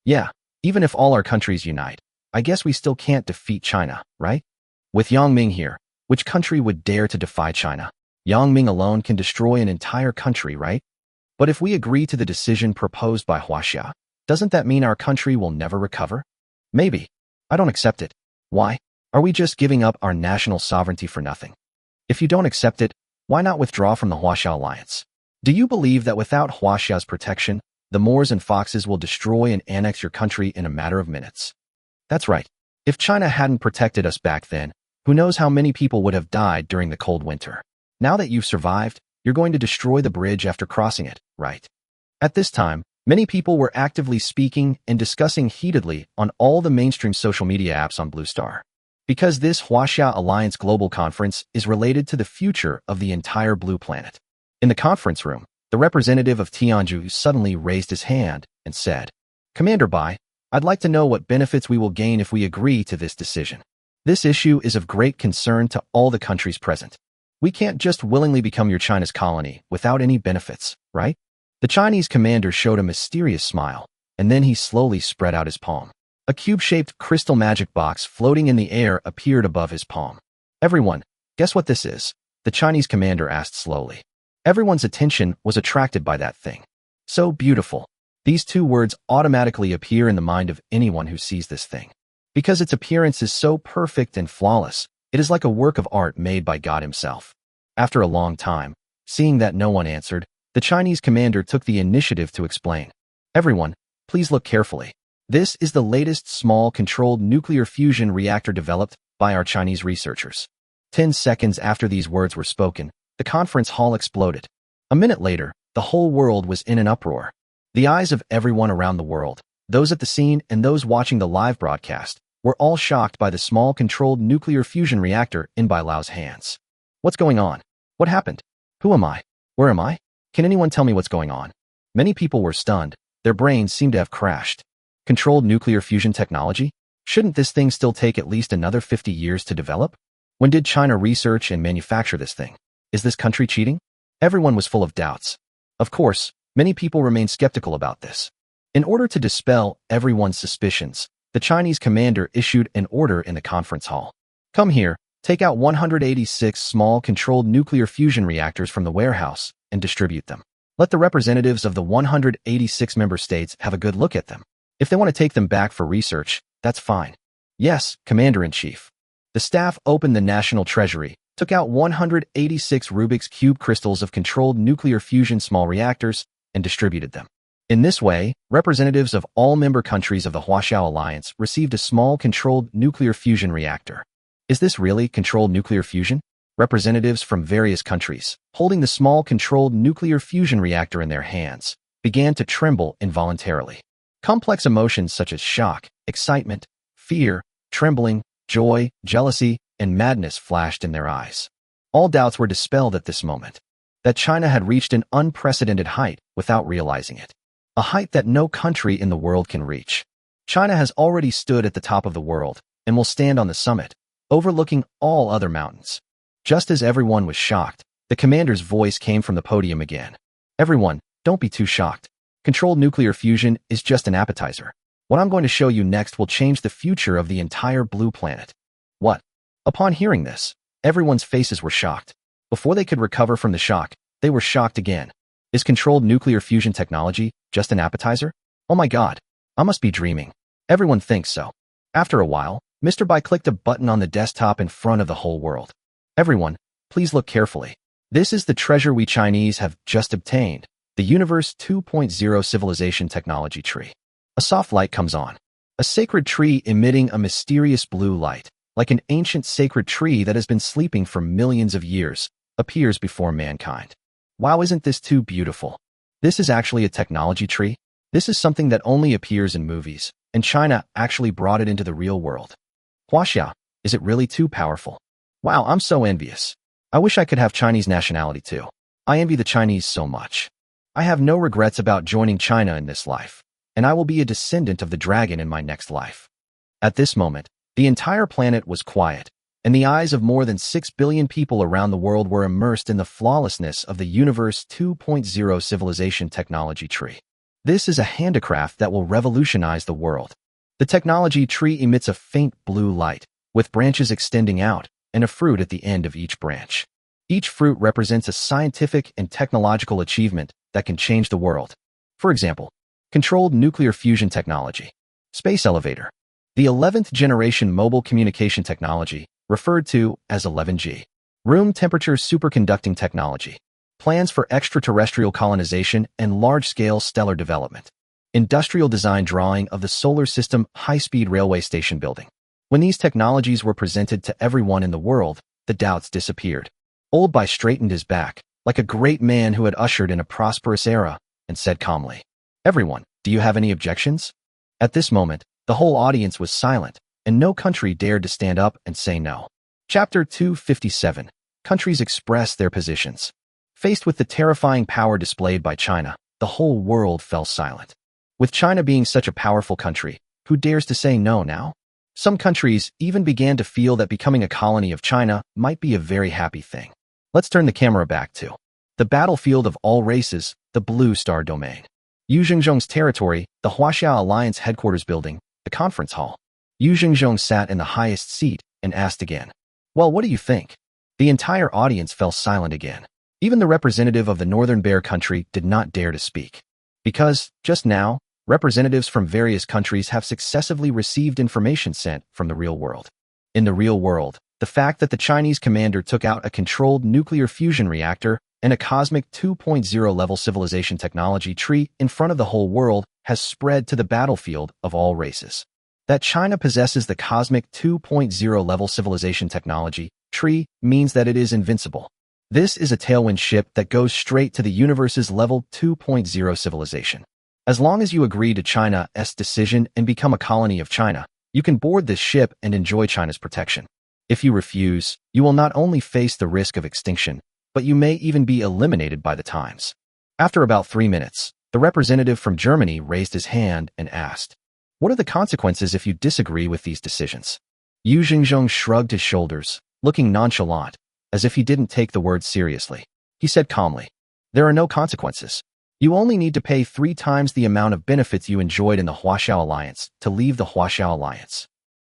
Yeah, even if all our countries unite, I guess we still can't defeat China, right? With Yang Ming here, which country would dare to defy China? Yang Ming alone can destroy an entire country, right? But if we agree to the decision proposed by Huaxia, doesn't that mean our country will never recover? Maybe. I don't accept it. Why? Are we just giving up our national sovereignty for nothing? If you don't accept it, why not withdraw from the Huaxia Alliance? Do you believe that without Huaxia's protection, the Moors and Foxes will destroy and annex your country in a matter of minutes? That's right. If China hadn't protected us back then, who knows how many people would have died during the cold winter. Now that you've survived, you're going to destroy the bridge after crossing it, right? At this time, many people were actively speaking and discussing heatedly on all the mainstream social media apps on Blue Star. Because this Huaxia Alliance Global Conference is related to the future of the entire Blue Planet. In the conference room, the representative of Tianju suddenly raised his hand and said, Commander Bai, I'd like to know what benefits we will gain if we agree to this decision. This issue is of great concern to all the countries present. We can't just willingly become your China's colony without any benefits, right? The Chinese commander showed a mysterious smile, and then he slowly spread out his palm. A cube-shaped crystal magic box floating in the air appeared above his palm. Everyone, guess what this is? The Chinese commander asked slowly. Everyone's attention was attracted by that thing. So beautiful. These two words automatically appear in the mind of anyone who sees this thing. Because its appearance is so perfect and flawless, it is like a work of art made by God himself. After a long time, seeing that no one answered, the Chinese commander took the initiative to explain. Everyone, please look carefully. This is the latest small controlled nuclear fusion reactor developed by our Chinese researchers. 10 seconds after these words were spoken, the conference hall exploded. A minute later, the whole world was in an uproar. The eyes of everyone around the world, those at the scene and those watching the live broadcast, were all shocked by the small controlled nuclear fusion reactor in Bai Lao's hands. What's going on? What happened? Who am I? Where am I? Can anyone tell me what's going on? Many people were stunned. Their brains seemed to have crashed. Controlled nuclear fusion technology? Shouldn't this thing still take at least another 50 years to develop? When did China research and manufacture this thing? Is this country cheating? Everyone was full of doubts. Of course, many people remained skeptical about this. In order to dispel everyone's suspicions, the Chinese commander issued an order in the conference hall. Come here, take out 186 small controlled nuclear fusion reactors from the warehouse and distribute them. Let the representatives of the 186 member states have a good look at them. If they want to take them back for research, that's fine. Yes, Commander-in-Chief. The staff opened the national treasury, took out 186 Rubik's Cube crystals of controlled nuclear fusion small reactors, and distributed them. In this way, representatives of all member countries of the Huaxia Alliance received a small controlled nuclear fusion reactor. Is this really controlled nuclear fusion? Representatives from various countries, holding the small controlled nuclear fusion reactor in their hands, began to tremble involuntarily. Complex emotions such as shock, excitement, fear, trembling, joy, jealousy, and madness flashed in their eyes. All doubts were dispelled at this moment. That China had reached an unprecedented height without realizing it. A height that no country in the world can reach. China has already stood at the top of the world and will stand on the summit, overlooking all other mountains. Just as everyone was shocked, the commander's voice came from the podium again. Everyone, don't be too shocked. Controlled nuclear fusion is just an appetizer. What I'm going to show you next will change the future of the entire blue planet. What? Upon hearing this, everyone's faces were shocked. Before they could recover from the shock, they were shocked again. Is controlled nuclear fusion technology just an appetizer? Oh my god, I must be dreaming. Everyone thinks so. After a while, Mr. Bai clicked a button on the desktop in front of the whole world. Everyone, please look carefully. This is the treasure we Chinese have just obtained, the Universe 2.0 Civilization Technology Tree. A soft light comes on. A sacred tree emitting a mysterious blue light, like an ancient sacred tree that has been sleeping for millions of years, appears before mankind. Wow, isn't this too beautiful? This is actually a technology tree. This is something that only appears in movies, and China actually brought it into the real world. Huaxia, is it really too powerful? Wow, I'm so envious. I wish I could have Chinese nationality too. I envy the Chinese so much. I have no regrets about joining China in this life, and I will be a descendant of the dragon in my next life. At this moment, the entire planet was quiet, and the eyes of more than 6 billion people around the world were immersed in the flawlessness of the Universe 2.0 Civilization Technology Tree. This is a handicraft that will revolutionize the world. The technology tree emits a faint blue light, with branches extending out, and a fruit at the end of each branch. Each fruit represents a scientific and technological achievement that can change the world. For example, controlled nuclear fusion technology, space elevator, the 11th generation mobile communication technology, referred to as 11G, room temperature superconducting technology, plans for extraterrestrial colonization and large-scale stellar development, industrial design drawing of the solar system high-speed railway station building. When these technologies were presented to everyone in the world, the doubts disappeared. Old Bai straightened his back, like a great man who had ushered in a prosperous era, and said calmly, "Everyone, do you have any objections?" At this moment, the whole audience was silent, and no country dared to stand up and say no. Chapter 257. Countries express their positions. Faced with the terrifying power displayed by China, the whole world fell silent. With China being such a powerful country, who dares to say no now? Some countries even began to feel that becoming a colony of China might be a very happy thing. Let's turn the camera back to the battlefield of all races, the Blue Star Domain. Yu Xingzhong's territory, the Huaxia Alliance headquarters building, the conference hall. Yu Xingzhong sat in the highest seat and asked again, "Well, what do you think?" The entire audience fell silent again. Even the representative of the Northern Bear country did not dare to speak. Because, just now, representatives from various countries have successively received information sent from the real world. In the real world, the fact that the Chinese commander took out a controlled nuclear fusion reactor and a cosmic 2.0 level civilization technology tree in front of the whole world has spread to the battlefield of all races. That China possesses the cosmic 2.0 level civilization technology tree means that it is invincible. This is a tailwind ship that goes straight to the universe's level 2.0 civilization. As long as you agree to China's decision and become a colony of China, you can board this ship and enjoy China's protection. If you refuse, you will not only face the risk of extinction, but you may even be eliminated by the times. After about 3 minutes, the representative from Germany raised his hand and asked, "What are the consequences if you disagree with these decisions?" Yu Xingzhong shrugged his shoulders, looking nonchalant, as if he didn't take the words seriously. He said calmly, "There are no consequences. You only need to pay 3 times the amount of benefits you enjoyed in the Huaxia Alliance to leave the Huaxia Alliance."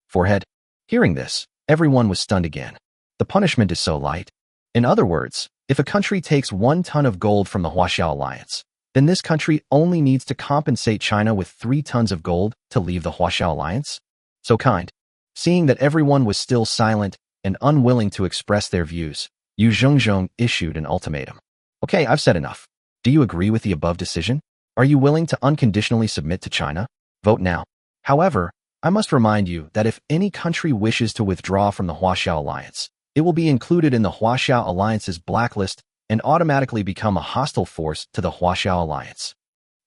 Forehead. Hearing this, everyone was stunned again. The punishment is so light. In other words, if a country takes 1 ton of gold from the Huaxia Alliance, then this country only needs to compensate China with 3 tons of gold to leave the Huaxia Alliance? So kind. Seeing that everyone was still silent and unwilling to express their views, Yu Xingzhong issued an ultimatum. "Okay, I've said enough. Do you agree with the above decision? Are you willing to unconditionally submit to China? Vote now." However, I must remind you that if any country wishes to withdraw from the Huaxia Alliance, it will be included in the Huaxia Alliance's blacklist and automatically become a hostile force to the Huaxia Alliance.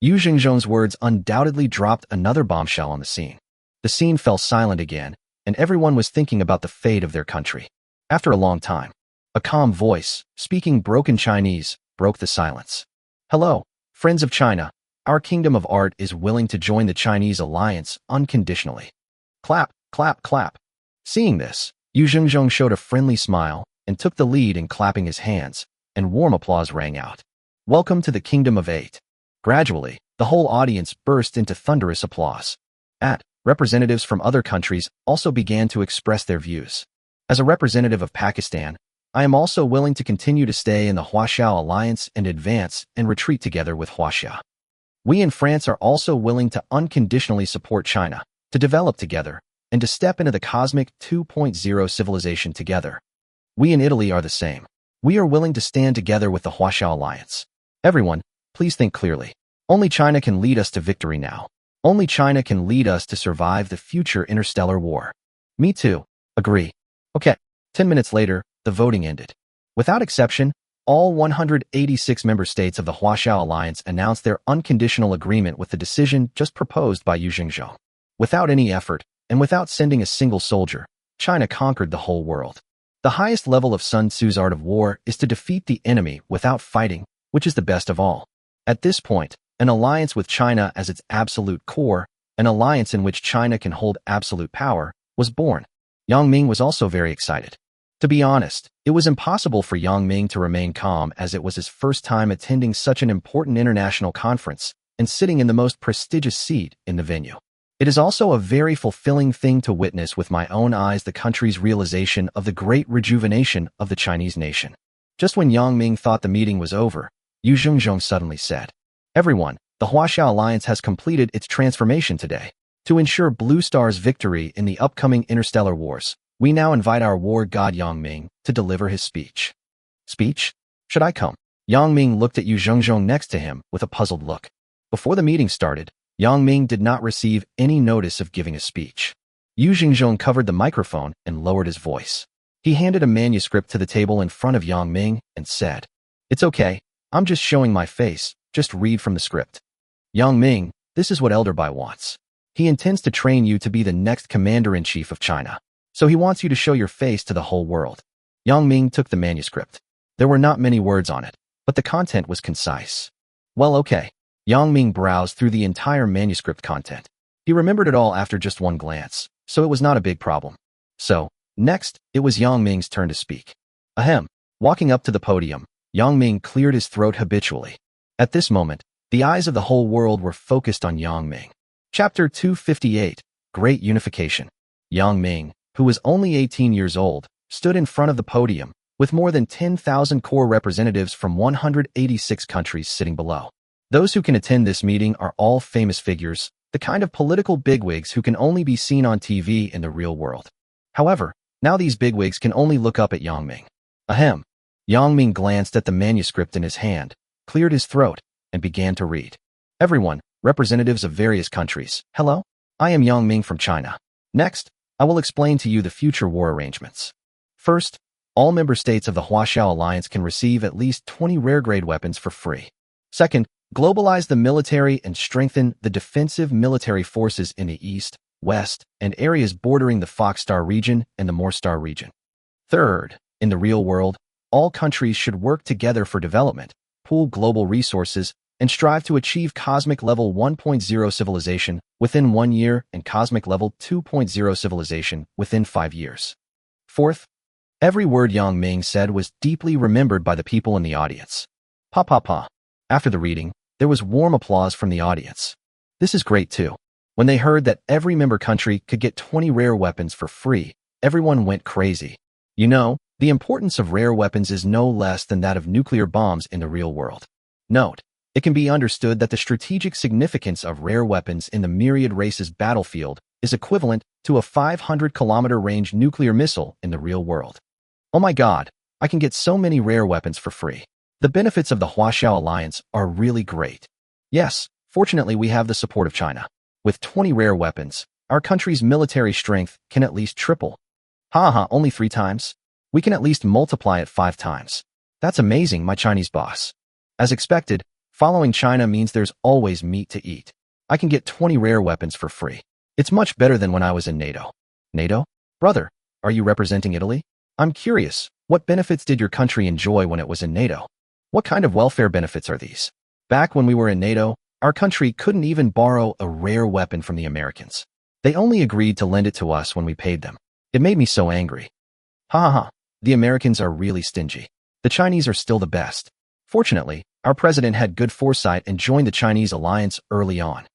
Yu Xingzhong's words undoubtedly dropped another bombshell on the scene. The scene fell silent again, and everyone was thinking about the fate of their country. After a long time, a calm voice, speaking broken Chinese, broke the silence. "Hello, friends of China. Our kingdom of art is willing to join the Chinese alliance unconditionally." Clap, clap, clap. Seeing this, Yu Zhengzhong showed a friendly smile and took the lead in clapping his hands, and warm applause rang out. Welcome to the Kingdom of Eight. Gradually, the whole audience burst into thunderous applause. Representatives from other countries also began to express their views. As a representative of Pakistan, I am also willing to continue to stay in the Huaxiao alliance and advance and retreat together with Huaxia. We in France are also willing to unconditionally support China, to develop together, and to step into the cosmic 2.0 civilization together. We in Italy are the same. We are willing to stand together with the Huaxiao alliance. Everyone, please think clearly. Only China can lead us to victory now. Only China can lead us to survive the future interstellar war. Me too. Agree. Okay. 10 minutes later, the voting ended. Without exception, all 186 member states of the Huaxiao Alliance announced their unconditional agreement with the decision just proposed by Yu Zhengzhou. Without any effort, and without sending a single soldier, China conquered the whole world. The highest level of Sun Tzu's art of war is to defeat the enemy without fighting, which is the best of all. At this point, an alliance with China as its absolute core, an alliance in which China can hold absolute power, was born. Yang Ming was also very excited. To be honest, it was impossible for Yang Ming to remain calm as it was his first time attending such an important international conference and sitting in the most prestigious seat in the venue. It is also a very fulfilling thing to witness with my own eyes the country's realization of the great rejuvenation of the Chinese nation. Just when Yang Ming thought the meeting was over, Yu Zhengzhong suddenly said, "Everyone, the Huaxiao Alliance has completed its transformation today. To ensure Blue Star's victory in the upcoming interstellar wars, we now invite our war god Yang Ming to deliver his speech." Speech? Should I come? Yang Ming looked at Yu Zhengzhong next to him with a puzzled look. Before the meeting started, Yang Ming did not receive any notice of giving a speech. Yu Zhengzhong covered the microphone and lowered his voice. He handed a manuscript to the table in front of Yang Ming and said, "It's okay, I'm just showing my face, just read from the script." Yang Ming, this is what Elder Bai wants. He intends to train you to be the next commander-in-chief of China. So he wants you to show your face to the whole world. Yang Ming took the manuscript. There were not many words on it, but the content was concise. Well, okay. Yang Ming browsed through the entire manuscript content. He remembered it all after just one glance, so it was not a big problem. So, next, it was Yang Ming's turn to speak. Ahem. Walking up to the podium, Yang Ming cleared his throat habitually. At this moment, the eyes of the whole world were focused on Yang Ming. Chapter 258, Great Unification. Yang Ming, who was only 18 years old, stood in front of the podium, with more than 10,000 core representatives from 186 countries sitting below. Those who can attend this meeting are all famous figures, the kind of political bigwigs who can only be seen on TV in the real world. However, now these bigwigs can only look up at Yang Ming. Ahem. Yang Ming glanced at the manuscript in his hand, cleared his throat, and began to read. Everyone, representatives of various countries, hello? I am Yang Ming from China. Next, I will explain to you the future war arrangements. First, all member states of the Huaxiao Alliance can receive at least 20 rare-grade weapons for free. Second, globalize the military and strengthen the defensive military forces in the East, West, and areas bordering the Fox Star region and the Moore Star region. Third, in the real world, all countries should work together for development, pool global resources, and strive to achieve Cosmic Level 1.0 civilization within 1 year and Cosmic Level 2.0 civilization within 5 years. Fourth, every word Yang Ming said was deeply remembered by the people in the audience. Pa pa pa. After the reading, there was warm applause from the audience. This is great too. When they heard that every member country could get 20 rare weapons for free, everyone went crazy. You know, the importance of rare weapons is no less than that of nuclear bombs in the real world. Note, it can be understood that the strategic significance of rare weapons in the myriad races battlefield is equivalent to a 500-kilometer range nuclear missile in the real world. Oh my god, I can get so many rare weapons for free. The benefits of the Huaxiao Alliance are really great. Yes, fortunately we have the support of China. With 20 rare weapons, our country's military strength can at least triple. Haha, only 3 times? We can at least multiply it 5 times. That's amazing, my Chinese boss. As expected, following China means there's always meat to eat. I can get 20 rare weapons for free. It's much better than when I was in NATO. NATO? Brother, are you representing Italy? I'm curious, what benefits did your country enjoy when it was in NATO? What kind of welfare benefits are these? Back when we were in NATO, our country couldn't even borrow a rare weapon from the Americans. They only agreed to lend it to us when we paid them. It made me so angry. Ha ha ha. The Americans are really stingy. The Chinese are still the best. Fortunately, our president had good foresight and joined the Chinese alliance early on.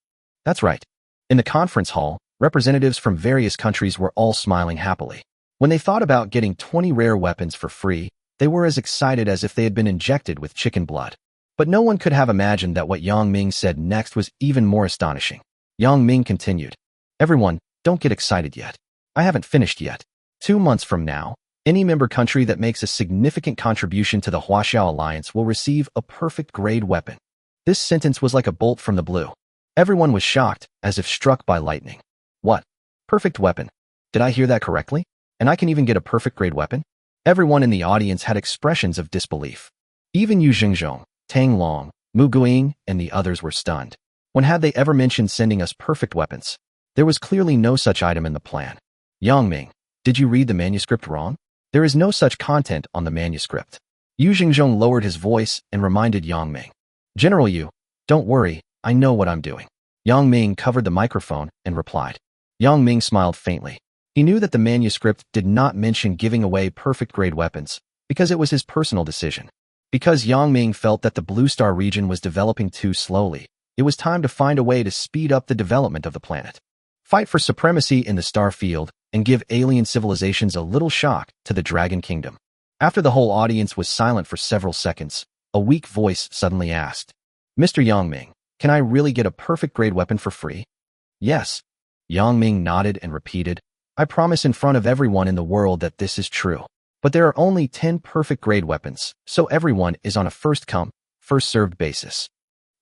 That's right. In the conference hall, representatives from various countries were all smiling happily. When they thought about getting 20 rare weapons for free, they were as excited as if they had been injected with chicken blood. But no one could have imagined that what Yang Ming said next was even more astonishing. Yang Ming continued, "Everyone, don't get excited yet. I haven't finished yet. 2 months from now, any member country that makes a significant contribution to the Huaxiao Alliance will receive a perfect-grade weapon." This sentence was like a bolt from the blue. Everyone was shocked, as if struck by lightning. What? Perfect weapon? Did I hear that correctly? And I can even get a perfect-grade weapon? Everyone in the audience had expressions of disbelief. Even Yu Xingzhong, Tang Long, Mu Guiying, and the others were stunned. When had they ever mentioned sending us perfect weapons? There was clearly no such item in the plan. Yang Ming, did you read the manuscript wrong? There is no such content on the manuscript. Yu Xingzhong lowered his voice and reminded Yang Ming. General Yu, don't worry, I know what I'm doing. Yang Ming covered the microphone and replied. Yang Ming smiled faintly. He knew that the manuscript did not mention giving away perfect-grade weapons, because it was his personal decision. Because Yang Ming felt that the Blue Star region was developing too slowly, it was time to find a way to speed up the development of the planet. Fight for supremacy in the star field and give alien civilizations a little shock to the Dragon Kingdom. After the whole audience was silent for several seconds, a weak voice suddenly asked, Mr. Yang Ming, can I really get a perfect-grade weapon for free? Yes. Yang Ming nodded and repeated, I promise in front of everyone in the world that this is true. But there are only 10 perfect-grade weapons, so everyone is on a first-come, first-served basis.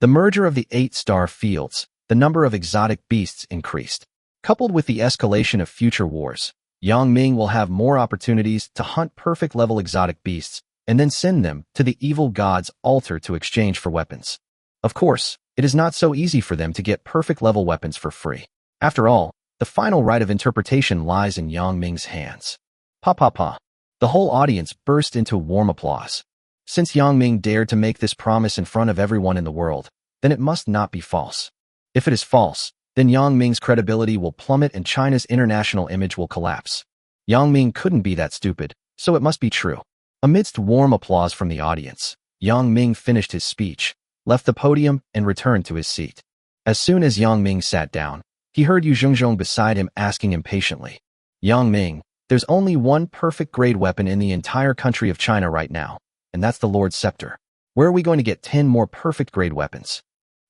The merger of the 8 star fields, the number of exotic beasts increased. Coupled with the escalation of future wars, Yang Ming will have more opportunities to hunt perfect-level exotic beasts and then send them to the evil god's altar to exchange for weapons. Of course, it is not so easy for them to get perfect-level weapons for free. After all, the final right of interpretation lies in Yang Ming's hands. Pa pa pa. The whole audience burst into warm applause. Since Yang Ming dared to make this promise in front of everyone in the world, then it must not be false. If it is false, then Yang Ming's credibility will plummet and China's international image will collapse. Yang Ming couldn't be that stupid, so it must be true. Amidst warm applause from the audience, Yang Ming finished his speech, left the podium, and returned to his seat. As soon as Yang Ming sat down, he heard Yu Xingzhong beside him asking impatiently, Yang Ming, there's only one perfect-grade weapon in the entire country of China right now, and that's the Lord's Scepter. Where are we going to get 10 more perfect-grade weapons?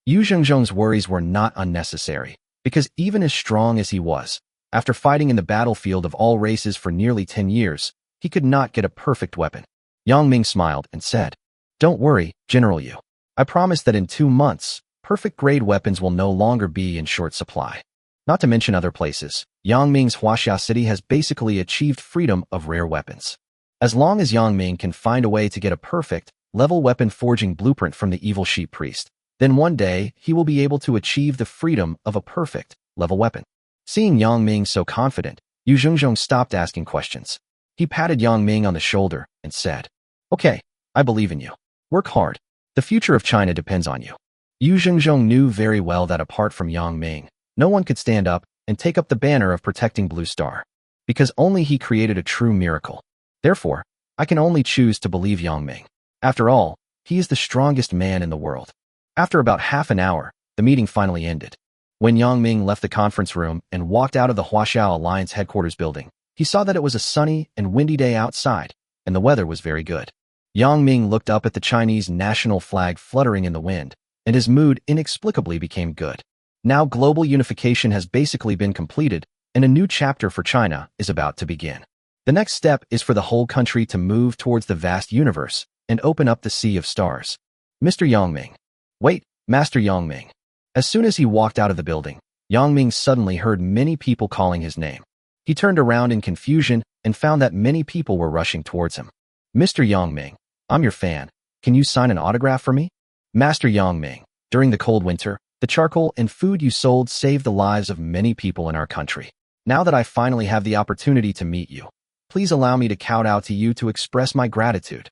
Yu Xingzhong's worries were not unnecessary, because even as strong as he was, after fighting in the battlefield of all races for nearly 10 years, he could not get a perfect weapon. Yang Ming smiled and said, Don't worry, General Yu. I promise that in 2 months, perfect-grade weapons will no longer be in short supply. Not to mention other places, Yang Ming's Huaxia City has basically achieved freedom of rare weapons. As long as Yang Ming can find a way to get a perfect, level weapon forging blueprint from the evil sheep priest, then one day he will be able to achieve the freedom of a perfect, level weapon. Seeing Yang Ming so confident, Yu Xingzhong stopped asking questions. He patted Yang Ming on the shoulder and said, Okay, I believe in you. Work hard. The future of China depends on you. Yu Xingzhong knew very well that apart from Yang Ming, no one could stand up and take up the banner of protecting Blue Star, because only he created a true miracle. Therefore, I can only choose to believe Yang Ming. After all, he is the strongest man in the world. After about half an hour, the meeting finally ended. When Yang Ming left the conference room and walked out of the Huaxiao Alliance headquarters building, he saw that it was a sunny and windy day outside, and the weather was very good. Yang Ming looked up at the Chinese national flag fluttering in the wind, and his mood inexplicably became good. Now global unification has basically been completed, and a new chapter for China is about to begin. The next step is for the whole country to move towards the vast universe and open up the sea of stars. Mr. Yang Ming. Wait, Master Yang Ming. As soon as he walked out of the building, Yang Ming suddenly heard many people calling his name. He turned around in confusion and found that many people were rushing towards him. Mr. Yang Ming, I'm your fan. Can you sign an autograph for me? Master Yang Ming, during the cold winter, the charcoal and food you sold saved the lives of many people in our country. Now that I finally have the opportunity to meet you, please allow me to kowtow to you to express my gratitude.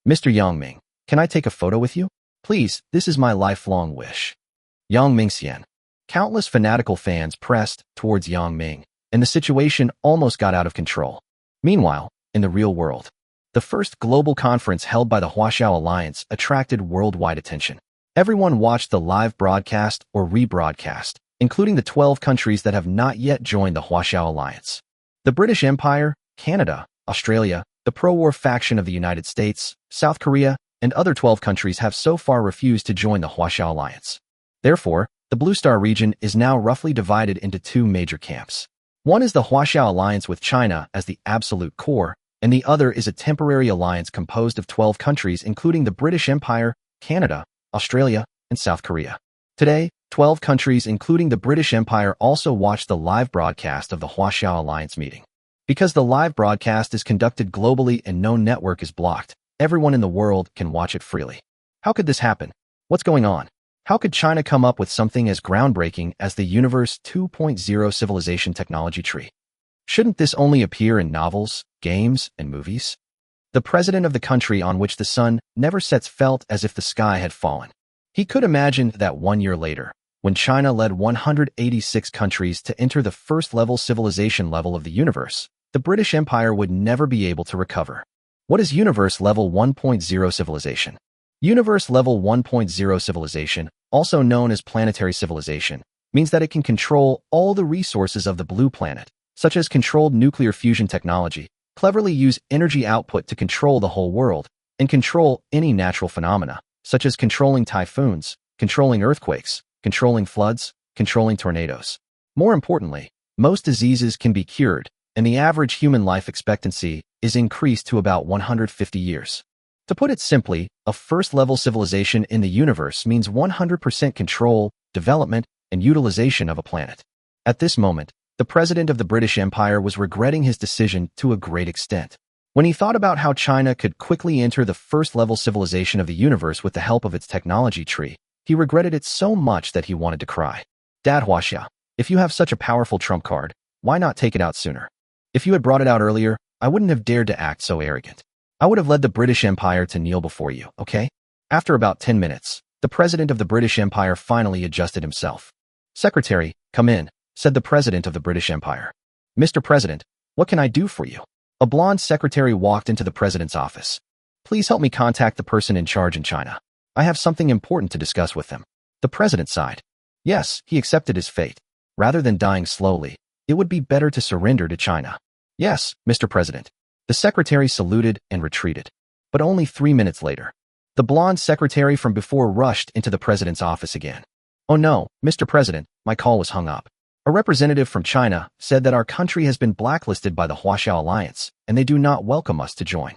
Mr. Yang Ming, can I take a photo with you? Please, this is my lifelong wish. Yang Mingxian. Countless fanatical fans pressed towards Yang Ming, and the situation almost got out of control. Meanwhile, in the real world. The first global conference held by the Huaxiao Alliance attracted worldwide attention. Everyone watched the live broadcast or rebroadcast, including the 12 countries that have not yet joined the Huaxiao Alliance. The British Empire, Canada, Australia, the pro-war faction of the United States, South Korea, and other 12 countries have so far refused to join the Huaxiao Alliance. Therefore, the Blue Star region is now roughly divided into two major camps. One is the Huaxiao Alliance with China as the absolute core, and the other is a temporary alliance composed of 12 countries including the British Empire, Canada, Australia, and South Korea. Today, 12 countries including the British Empire also watched the live broadcast of the Huaxiao Alliance meeting. Because the live broadcast is conducted globally and no network is blocked, everyone in the world can watch it freely. How could this happen? What's going on? How could China come up with something as groundbreaking as the Universe 2.0 civilization technology tree? Shouldn't this only appear in novels, games, and movies? The president of the country on which the sun never sets felt as if the sky had fallen. He could imagine that 1 year later, when China led 186 countries to enter the first-level civilization level of the universe, the British Empire would never be able to recover. What is Universe Level 1.0 civilization? Universe Level 1.0 civilization, also known as planetary civilization, means that it can control all the resources of the blue planet, such as controlled nuclear fusion technology, cleverly use energy output to control the whole world, and control any natural phenomena, such as controlling typhoons, controlling earthquakes, controlling floods, controlling tornadoes. More importantly, most diseases can be cured, and the average human life expectancy is increased to about 150 years. To put it simply, a first-level civilization in the universe means 100% control, development, and utilization of a planet. At this moment, the president of the British Empire was regretting his decision to a great extent. When he thought about how China could quickly enter the first-level civilization of the universe with the help of its technology tree, he regretted it so much that he wanted to cry. Dad Huaxia, if you have such a powerful trump card, why not take it out sooner? If you had brought it out earlier, I wouldn't have dared to act so arrogant. I would have led the British Empire to kneel before you, okay? After about 10 minutes, the president of the British Empire finally adjusted himself. Secretary, come in, said the president of the British Empire. Mr. President, what can I do for you? A blonde secretary walked into the president's office. Please help me contact the person in charge in China. I have something important to discuss with them. The president sighed. Yes, he accepted his fate. Rather than dying slowly, it would be better to surrender to China. Yes, Mr. President. The secretary saluted and retreated. But only 3 minutes later, the blonde secretary from before rushed into the president's office again. Oh no, Mr. President, my call was hung up. A representative from China said that our country has been blacklisted by the Huaxiao Alliance, and they do not welcome us to join.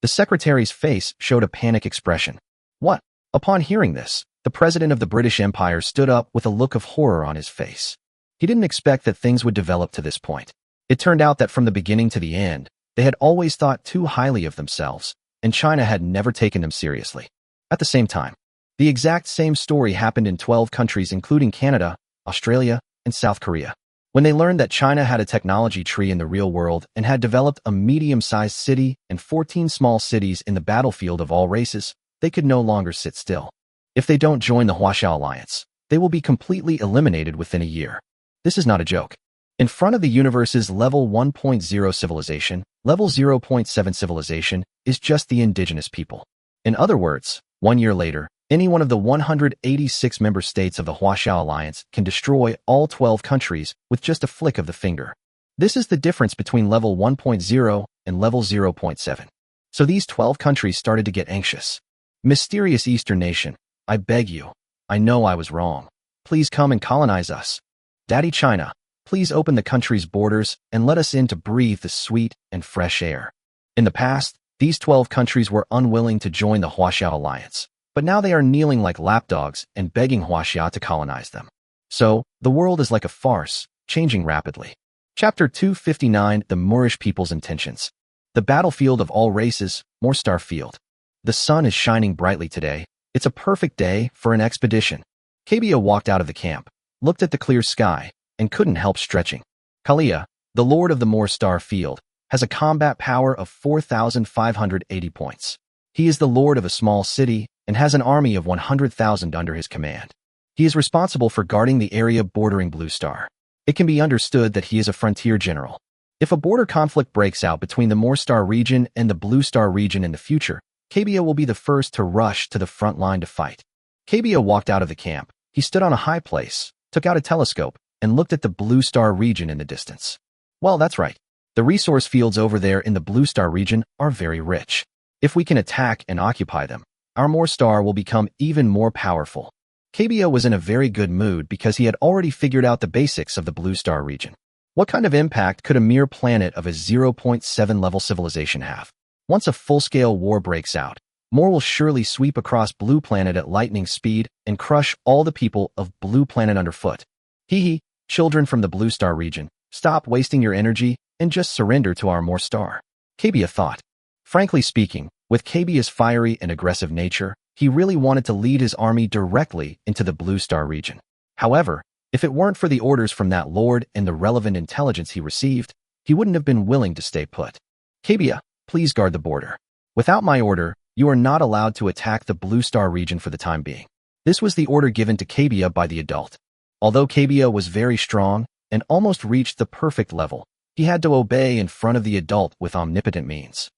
The secretary's face showed a panic expression. What? Upon hearing this, the president of the British Empire stood up with a look of horror on his face. He didn't expect that things would develop to this point. It turned out that from the beginning to the end, they had always thought too highly of themselves, and China had never taken them seriously. At the same time, the exact same story happened in 12 countries including Canada, Australia, and South Korea. When they learned that China had a technology tree in the real world and had developed a medium-sized city and 14 small cities in the battlefield of all races, they could no longer sit still. If they don't join the Huaxiao Alliance, they will be completely eliminated within a year. This is not a joke. In front of the universe's level 1.0 civilization, level 0.7 civilization is just the indigenous people. In other words, 1 year later, any one of the 186 member states of the Huaxiao Alliance can destroy all 12 countries with just a flick of the finger. This is the difference between level 1.0 and level 0.7. So these 12 countries started to get anxious. Mysterious Eastern nation, I beg you. I know I was wrong. Please come and colonize us. Daddy China, please open the country's borders and let us in to breathe the sweet and fresh air. In the past, these 12 countries were unwilling to join the Huaxiao Alliance, but now they are kneeling like lapdogs and begging Huaxia to colonize them. So, the world is like a farce, changing rapidly. Chapter 259, The Moorish People's Intentions. The battlefield of all races, Moorstar Field. The sun is shining brightly today. It's a perfect day for an expedition. Kabia walked out of the camp, looked at the clear sky, and couldn't help stretching. Kalia, the lord of the Moorstar Field, has a combat power of 4,580 points. He is the lord of a small city and has an army of 100,000 under his command. He is responsible for guarding the area bordering Blue Star. It can be understood that he is a frontier general. If a border conflict breaks out between the More Star region and the Blue Star region in the future, Kaguya will be the first to rush to the front line to fight. Kaguya walked out of the camp. He stood on a high place, took out a telescope, and looked at the Blue Star region in the distance. Well, that's right. The resource fields over there in the Blue Star region are very rich. If we can attack and occupy them, our More Star will become even more powerful. Kaguya was in a very good mood because he had already figured out the basics of the Blue Star region. What kind of impact could a mere planet of a 0.7 level civilization have? Once a full-scale war breaks out, More will surely sweep across Blue Planet at lightning speed and crush all the people of Blue Planet underfoot. Hee, children from the Blue Star region, stop wasting your energy and just surrender to our More Star. Kaguya thought. Frankly speaking, with Kaguya's fiery and aggressive nature, he really wanted to lead his army directly into the Blue Star region. However, if it weren't for the orders from that lord and the relevant intelligence he received, he wouldn't have been willing to stay put. Kaguya, please guard the border. Without my order, you are not allowed to attack the Blue Star region for the time being. This was the order given to Kaguya by the adult. Although Kaguya was very strong and almost reached the perfect level, he had to obey in front of the adult with omnipotent means.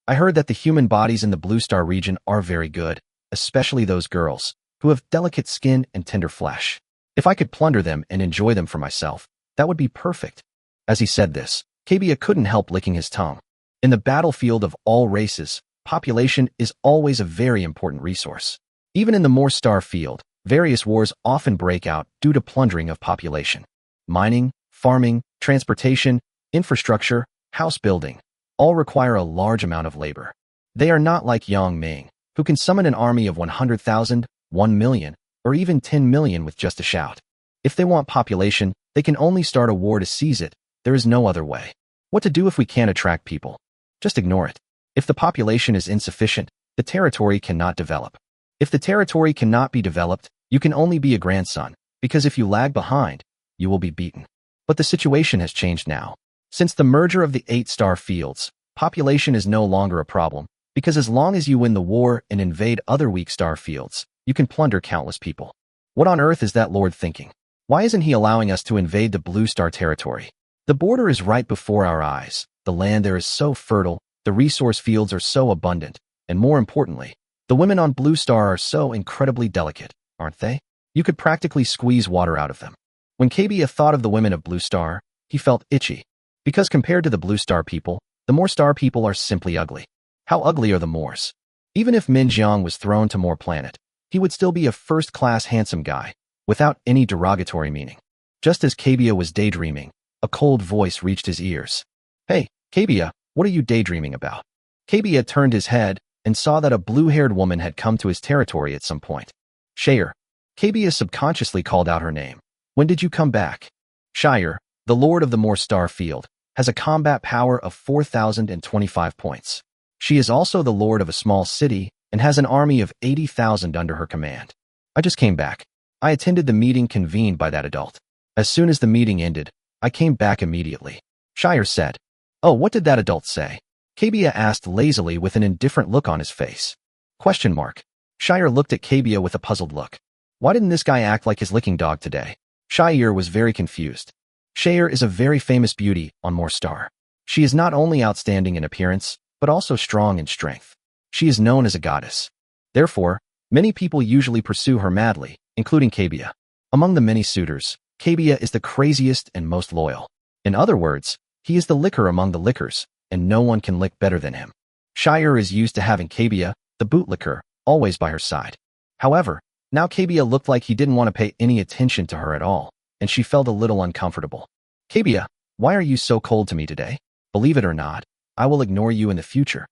I heard that the human bodies in the Blue Star region are very good, especially those girls, who have delicate skin and tender flesh. If I could plunder them and enjoy them for myself, that would be perfect. As he said this, Kaguya couldn't help licking his tongue. In the battlefield of all races, population is always a very important resource. Even in the More Star field, various wars often break out due to plundering of population. Mining, farming, transportation, infrastructure, house building, all require a large amount of labor. They are not like Yang Ming, who can summon an army of 100,000, 1 million, or even 10 million with just a shout. If they want population, they can only start a war to seize it. There is no other way. What to do if we can't attract people? Just ignore it. If the population is insufficient, the territory cannot develop. If the territory cannot be developed, you can only be a grandson, because if you lag behind, you will be beaten. But the situation has changed now. Since the merger of the 8-star fields, population is no longer a problem, because as long as you win the war and invade other weak star fields, you can plunder countless people. What on earth is that lord thinking? Why isn't he allowing us to invade the Blue Star territory? The border is right before our eyes. The land there is so fertile, the resource fields are so abundant, and more importantly, the women on Blue Star are so incredibly delicate, aren't they? You could practically squeeze water out of them. When Kaguya thought of the women of Blue Star, he felt itchy. Because compared to the Blue Star people, the More Star people are simply ugly. How ugly are the Moors? Even if Min Jiang was thrown to More Planet, he would still be a first-class handsome guy, without any derogatory meaning. Just as Kaguya was daydreaming, a cold voice reached his ears. Hey, Kaguya, what are you daydreaming about? Kaguya turned his head and saw that a blue-haired woman had come to his territory at some point. Shire. Kaguya subconsciously called out her name. When did you come back? Shire, the lord of the More Star field, has a combat power of 4,025 points. She is also the lord of a small city and has an army of 80,000 under her command. I just came back. I attended the meeting convened by that adult. As soon as the meeting ended, I came back immediately. Shire said. Oh, what did that adult say? Kaguya asked lazily with an indifferent look on his face. Question mark. Shire looked at Kaguya with a puzzled look. Why didn't this guy act like his licking dog today? Shire was very confused. Shire is a very famous beauty on More Star. She is not only outstanding in appearance, but also strong in strength. She is known as a goddess. Therefore, many people usually pursue her madly, including Kaguya. Among the many suitors, Kaguya is the craziest and most loyal. In other words, he is the licker among the lickers, and no one can lick better than him. Shire is used to having Kaguya, the bootlicker, always by her side. However, now Kaguya looked like he didn't want to pay any attention to her at all, and she felt a little uncomfortable. Kaguya, why are you so cold to me today? Believe it or not, I will ignore you in the future.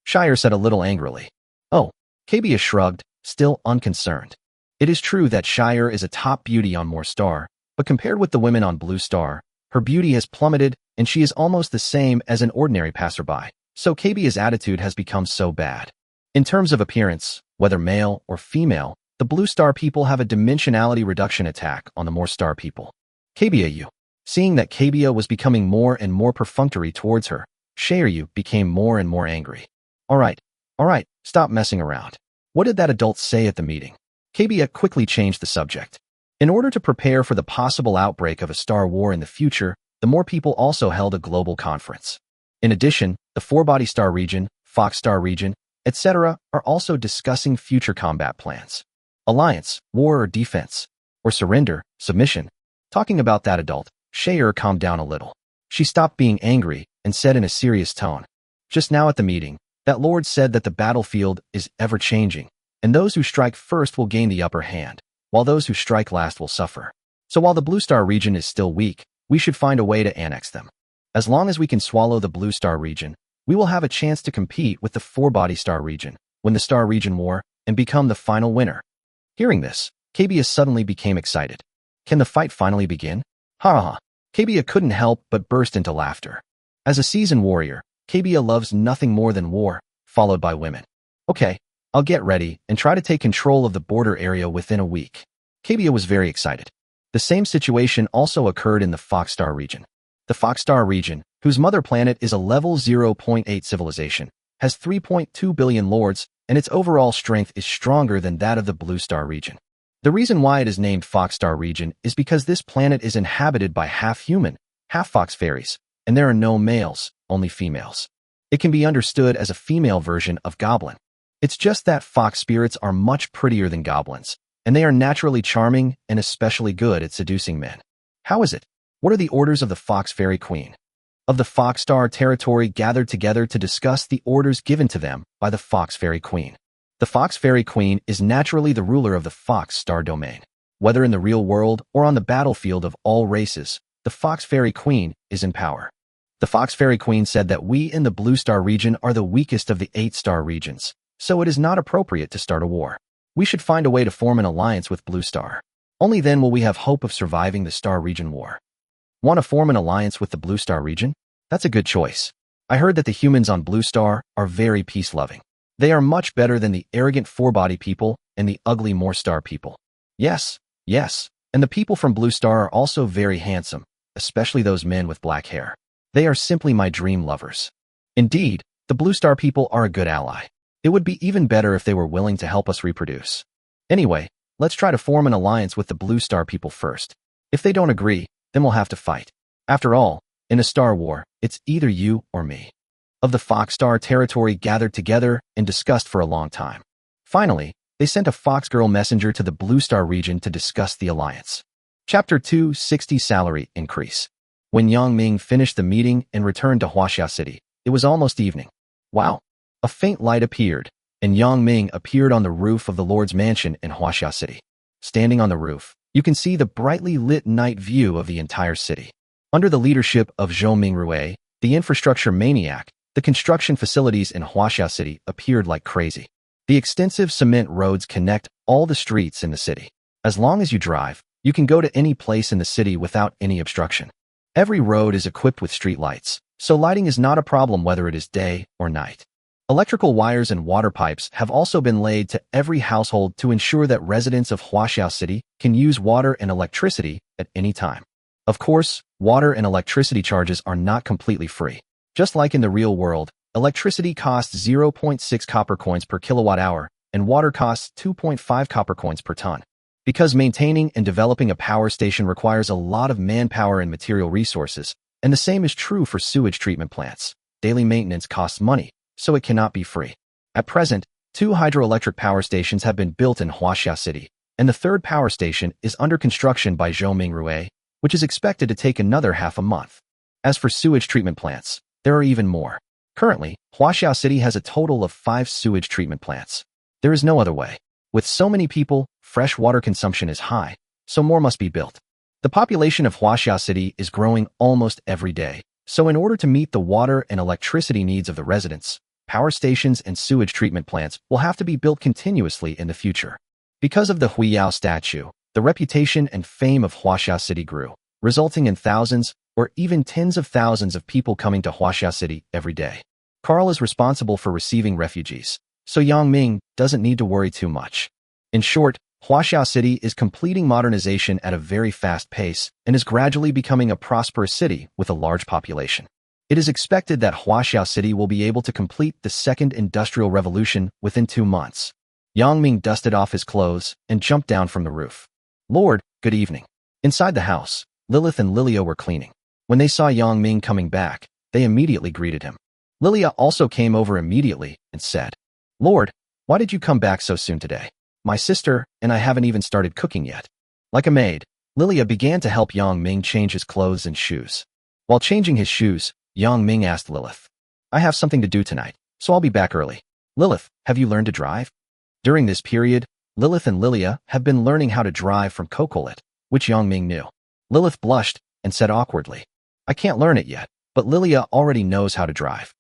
Shire said a little angrily. Oh, Kaguya shrugged, still unconcerned. It is true that Shire is a top beauty on More Star, but compared with the women on Blue Star, her beauty has plummeted and she is almost the same as an ordinary passerby, so Kaguya's attitude has become so bad. In terms of appearance, whether male or female, the Blue Star people have a dimensionality reduction attack on the More Star people. Kaguya. Seeing that Kaguya was becoming more and more perfunctory towards her, Shire became more and more angry. All right, stop messing around. What did that adult say at the meeting? Kaguya quickly changed the subject. In order to prepare for the possible outbreak of a star war in the future, the more people also held a global conference. In addition, the four-body star region, Fox star region, etc. are also discussing future combat plans. Alliance, war or defense, or surrender, submission. Talking about that adult, Shayer calmed down a little. She stopped being angry and said in a serious tone, "Just now at the meeting, that lord said that the battlefield is ever-changing, and those who strike first will gain the upper hand, while those who strike last will suffer. So while the Blue Star region is still weak, we should find a way to annex them. As long as we can swallow the Blue Star region, we will have a chance to compete with the four-body star region, win the Star Region War, and become the final winner." Hearing this, Kabia suddenly became excited. Can the fight finally begin? Ha ha. Kabia couldn't help but burst into laughter. As a seasoned warrior, Kabia loves nothing more than war, followed by women. Okay, I'll get ready and try to take control of the border area within a week. Kabia was very excited. The same situation also occurred in the Fox Star region. The Fox Star region, whose mother planet is a level 0.8 civilization, has 3.2 billion lords, and its overall strength is stronger than that of the Blue Star region. The reason why it is named Fox Star region is because this planet is inhabited by half-human, half-fox fairies, and there are no males, only females. It can be understood as a female version of goblin. It's just that fox spirits are much prettier than goblins, and they are naturally charming and especially good at seducing men. How is it? What are the orders of the Fox Fairy Queen? Of the Fox Star territory gathered together to discuss the orders given to them by the Fox Fairy Queen. The Fox Fairy Queen is naturally the ruler of the Fox Star domain. Whether in the real world or on the battlefield of all races, the Fox Fairy Queen is in power. The Fox Fairy Queen said that we in the Blue Star region are the weakest of the 8-star regions, so it is not appropriate to start a war. We should find a way to form an alliance with Blue Star. Only then will we have hope of surviving the Star Region War. Want to form an alliance with the Blue Star region? That's a good choice. I heard that the humans on Blue Star are very peace-loving. They are much better than the arrogant four-body people and the ugly More-Star people. Yes, and the people from Blue Star are also very handsome, especially those men with black hair. They are simply my dream lovers. Indeed, the Blue Star people are a good ally. It would be even better if they were willing to help us reproduce. Anyway, let's try to form an alliance with the Blue Star people first. If they don't agree, then we'll have to fight. After all, in a Star War, it's either you or me. Of the Fox Star territory gathered together and discussed for a long time. Finally, they sent a Fox Girl messenger to the Blue Star region to discuss the alliance. Chapter 260 Salary Increase. When Yang Ming finished the meeting and returned to Huaxia City, it was almost evening. Wow! A faint light appeared, and Yang Ming appeared on the roof of the Lord's mansion in Huaxia City. Standing on the roof, you can see the brightly lit night view of the entire city. Under the leadership of Zhou Mingrui, the infrastructure maniac, the construction facilities in Huaxia City appeared like crazy. The extensive cement roads connect all the streets in the city. As long as you drive, you can go to any place in the city without any obstruction. Every road is equipped with street lights, so lighting is not a problem whether it is day or night. Electrical wires and water pipes have also been laid to every household to ensure that residents of Huaxia City can use water and electricity at any time. Of course, water and electricity charges are not completely free. Just like in the real world, electricity costs 0.6 copper coins per kilowatt hour, and water costs 2.5 copper coins per ton. Because maintaining and developing a power station requires a lot of manpower and material resources, and the same is true for sewage treatment plants. Daily maintenance costs money, so it cannot be free. At present, 2 hydroelectric power stations have been built in Huaxia City, and the 3rd power station is under construction by Zhou Mingrui, which is expected to take another half a month. As for sewage treatment plants, there are even more. Currently, Huaxia City has a total of 5 sewage treatment plants. There is no other way. With so many people, fresh water consumption is high, so more must be built. The population of Huaxia City is growing almost every day, so in order to meet the water and electricity needs of the residents, power stations and sewage treatment plants will have to be built continuously in the future. Because of the Huiyao statue, the reputation and fame of Huaxia City grew, resulting in thousands or even tens of thousands of people coming to Huaxia City every day. Carl is responsible for receiving refugees, so Yang Ming doesn't need to worry too much. In short, Huaxia City is completing modernization at a very fast pace and is gradually becoming a prosperous city with a large population. It is expected that Huaxia City will be able to complete the second industrial revolution within 2 months. Yang Ming dusted off his clothes and jumped down from the roof. Lord, good evening. Inside the house, Lilith and Lilio were cleaning. When they saw Yang Ming coming back, they immediately greeted him. Lilia also came over immediately and said, "Lord, why did you come back so soon today? My sister and I haven't even started cooking yet." Like a maid, Lilia began to help Yang Ming change his clothes and shoes. While changing his shoes, Yang Ming asked Lilith, "I have something to do tonight, so I'll be back early. Lilith, have you learned to drive?" During this period, Lilith and Lilia have been learning how to drive from Cocolet, which Yang Ming knew. Lilith blushed and said awkwardly, "I can't learn it yet, but Lilia already knows how to drive."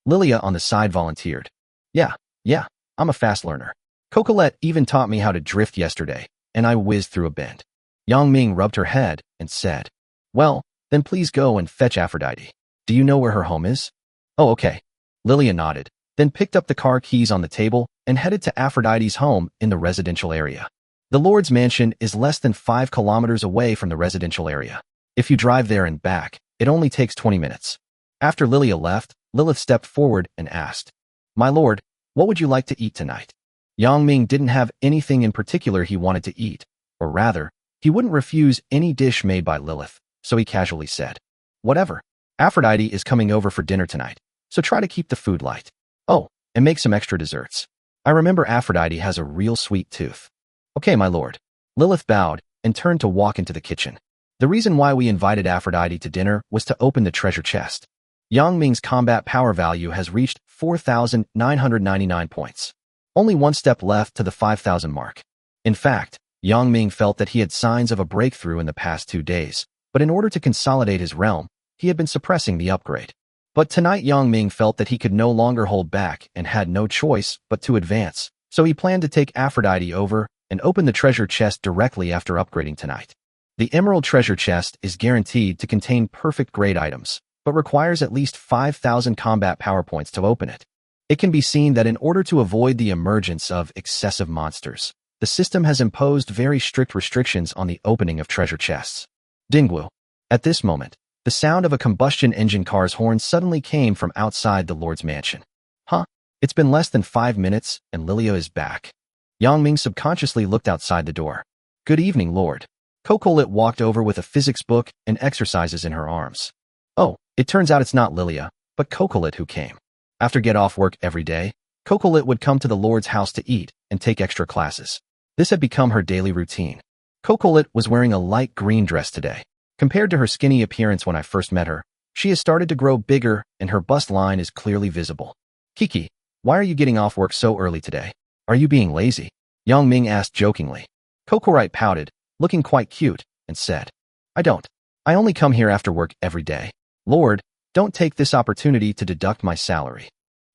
Lilia on the side volunteered, Yeah, I'm a fast learner. Cocolet even taught me how to drift yesterday, and I whizzed through a bend." Yang Ming rubbed her head and said, "Well, then please go and fetch Aphrodite. Do you know where her home is?" "Oh, okay." Lilia nodded, then picked up the car keys on the table and headed to Aphrodite's home in the residential area. The Lord's mansion is less than 5 kilometers away from the residential area. If you drive there and back, it only takes 20 minutes. After Lilia left, Lilith stepped forward and asked, "My lord, what would you like to eat tonight?" Yang Ming didn't have anything in particular he wanted to eat, or rather, he wouldn't refuse any dish made by Lilith, so he casually said, "Whatever. Aphrodite is coming over for dinner tonight, so try to keep the food light. Oh, and make some extra desserts. I remember Aphrodite has a real sweet tooth." "Okay, my lord." Lilith bowed and turned to walk into the kitchen. The reason why we invited Aphrodite to dinner was to open the treasure chest. Yang Ming's combat power value has reached 4,999 points. Only one step left to the 5,000 mark. In fact, Yang Ming felt that he had signs of a breakthrough in the past 2 days, but in order to consolidate his realm, he had been suppressing the upgrade. But tonight Yang Ming felt that he could no longer hold back and had no choice but to advance, so he planned to take Aphrodite over and open the treasure chest directly after upgrading tonight. The Emerald Treasure Chest is guaranteed to contain perfect grade items, but requires at least 5,000 combat power points to open it. It can be seen that in order to avoid the emergence of excessive monsters, the system has imposed very strict restrictions on the opening of treasure chests. Dingwu. At this moment, the sound of a combustion engine car's horn suddenly came from outside the Lord's mansion. Huh? It's been less than 5 minutes, and Lilia is back. Yang Ming subconsciously looked outside the door. "Good evening, Lord." Cocolet walked over with a physics book and exercises in her arms. Oh, it turns out it's not Lilia, but Cocolet who came. After get off work every day, Cocolet would come to the Lord's house to eat and take extra classes. This had become her daily routine. Cocolet was wearing a light green dress today. Compared to her skinny appearance when I first met her, she has started to grow bigger and her bust line is clearly visible. "Kiki, why are you getting off work so early today? Are you being lazy?" Yang Ming asked jokingly. Cocolet pouted, looking quite cute, and said, "I don't. I only come here after work every day. Lord, don't take this opportunity to deduct my salary."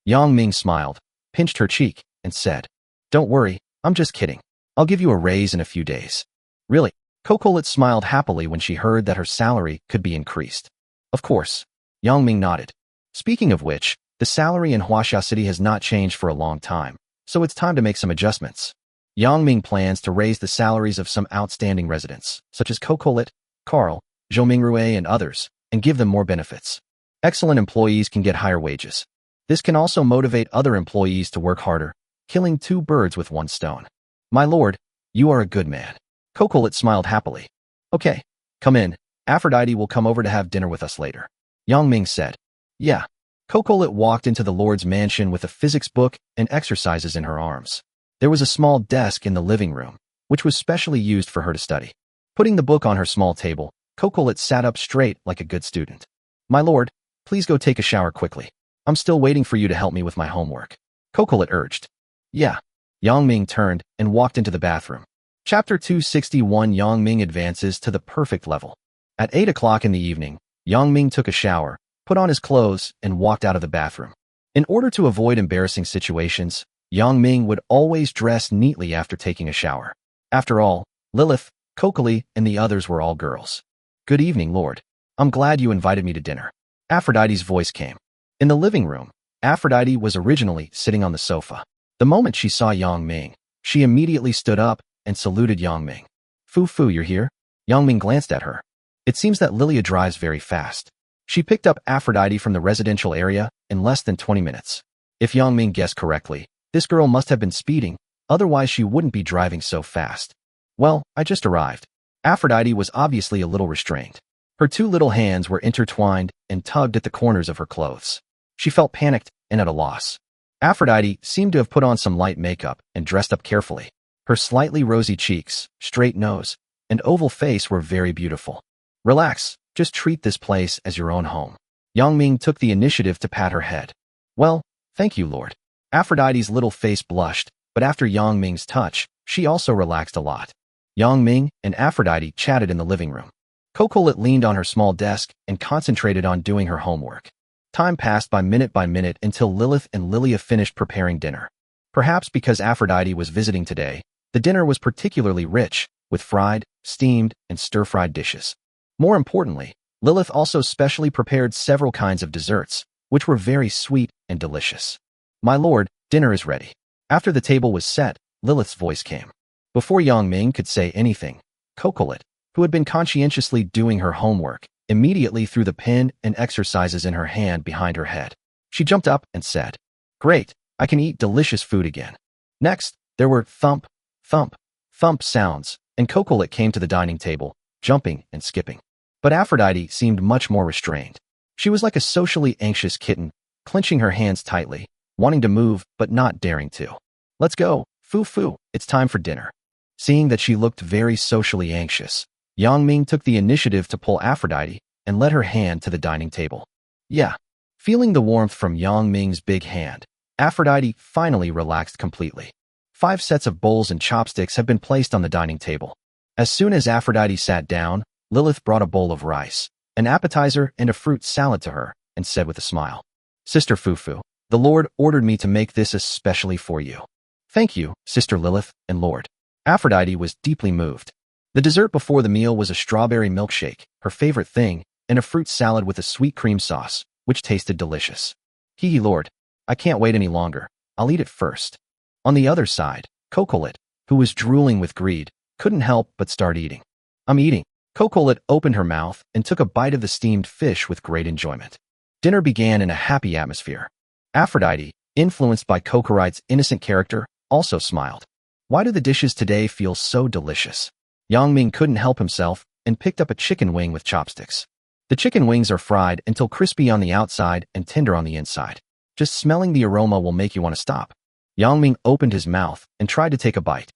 Yang Ming smiled, pinched her cheek, and said, "Don't worry, I'm just kidding. I'll give you a raise in a few days." "Really?" Cocolet smiled happily when she heard that her salary could be increased. "Of course." Yang Ming nodded. Speaking of which, the salary in Huaxia City has not changed for a long time, so it's time to make some adjustments. Yang Ming plans to raise the salaries of some outstanding residents, such as Cocolet, Carl, Zhou Mingrue, and others, and give them more benefits. Excellent employees can get higher wages. This can also motivate other employees to work harder, killing 2 birds with 1 stone. "My lord, you are a good man." Cocolet smiled happily. "Okay, come in. Aphrodite will come over to have dinner with us later." Yang Ming said. "Yeah." Cocolet walked into the Lord's mansion with a physics book and exercises in her arms. There was a small desk in the living room, which was specially used for her to study. Putting the book on her small table, Cocolet sat up straight like a good student. "My lord, please go take a shower quickly. I'm still waiting for you to help me with my homework," Cocolet urged. "Yeah." Yang Ming turned and walked into the bathroom. Chapter 261 Yang Ming advances to the perfect level. At 8 o'clock in the evening, Yang Ming took a shower, put on his clothes, and walked out of the bathroom. In order to avoid embarrassing situations, Yang Ming would always dress neatly after taking a shower. After all, Lilith, Cocolet, and the others were all girls. "Good evening, Lord. I'm glad you invited me to dinner." Aphrodite's voice came. In the living room, Aphrodite was originally sitting on the sofa. The moment she saw Yang Ming, she immediately stood up and saluted Yang Ming. Fu, you're here?" Yang Ming glanced at her. It seems that Lilia drives very fast. She picked up Aphrodite from the residential area in less than 20 minutes. If Yang Ming guessed correctly, this girl must have been speeding, otherwise she wouldn't be driving so fast. "Well, I just arrived." Aphrodite was obviously a little restrained. Her two little hands were intertwined and tugged at the corners of her clothes. She felt panicked and at a loss. Aphrodite seemed to have put on some light makeup and dressed up carefully. Her slightly rosy cheeks, straight nose, and oval face were very beautiful. Relax, just treat this place as your own home. Yangming took the initiative to pat her head. Well, thank you, Lord. Aphrodite's little face blushed, but after Yangming's touch, she also relaxed a lot. Yangming and Aphrodite chatted in the living room. Cocolet leaned on her small desk and concentrated on doing her homework. Time passed by minute until Lilith and Lilia finished preparing dinner. Perhaps because Aphrodite was visiting today, the dinner was particularly rich, with fried, steamed, and stir-fried dishes. More importantly, Lilith also specially prepared several kinds of desserts, which were very sweet and delicious. My lord, dinner is ready. After the table was set, Lilith's voice came. Before Yangming could say anything, Cocolet, who had been conscientiously doing her homework, immediately threw the pen and exercises in her hand behind her head. She jumped up and said, "Great, I can eat delicious food again." Next, there were thump, thump, thump sounds, and Cocolet came to the dining table, jumping and skipping. But Aphrodite seemed much more restrained. She was like a socially anxious kitten, clenching her hands tightly, wanting to move but not daring to. "Let's go, foo-foo, it's time for dinner." Seeing that she looked very socially anxious, Yangming took the initiative to pull Aphrodite and led her hand to the dining table. Yeah. Feeling the warmth from Yangming's big hand, Aphrodite finally relaxed completely. 5 sets of bowls and chopsticks had been placed on the dining table. As soon as Aphrodite sat down, Lilith brought a bowl of rice, an appetizer, and a fruit salad to her, and said with a smile, "Sister Fufu, the Lord ordered me to make this especially for you." "Thank you, Sister Lilith and Lord." Aphrodite was deeply moved. The dessert before the meal was a strawberry milkshake, her favorite thing, and a fruit salad with a sweet cream sauce, which tasted delicious. "Hee Lord, I can't wait any longer. I'll eat it first." On the other side, Cocolet, who was drooling with greed, couldn't help but start eating. "I'm eating." Cocolet opened her mouth and took a bite of the steamed fish with great enjoyment. Dinner began in a happy atmosphere. Aphrodite, influenced by Cocorite's innocent character, also smiled. Why do the dishes today feel so delicious? Yangming couldn't help himself and picked up a chicken wing with chopsticks. The chicken wings are fried until crispy on the outside and tender on the inside. Just smelling the aroma will make you want to stop. Yangming opened his mouth and tried to take a bite.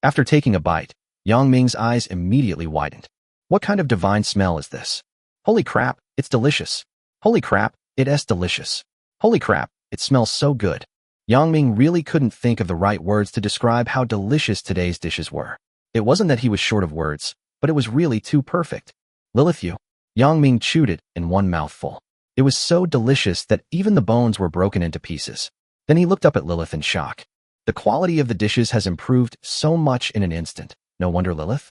After taking a bite, Yangming's eyes immediately widened. What kind of divine smell is this? Holy crap, it's delicious. Holy crap, it's delicious. Holy crap, it smells so good. Yangming really couldn't think of the right words to describe how delicious today's dishes were. It wasn't that he was short of words, but it was really too perfect. "Lilith, you." Yangming chewed it in one mouthful. It was so delicious that even the bones were broken into pieces. Then he looked up at Lilith in shock. The quality of the dishes has improved so much in an instant. No wonder, Lilith.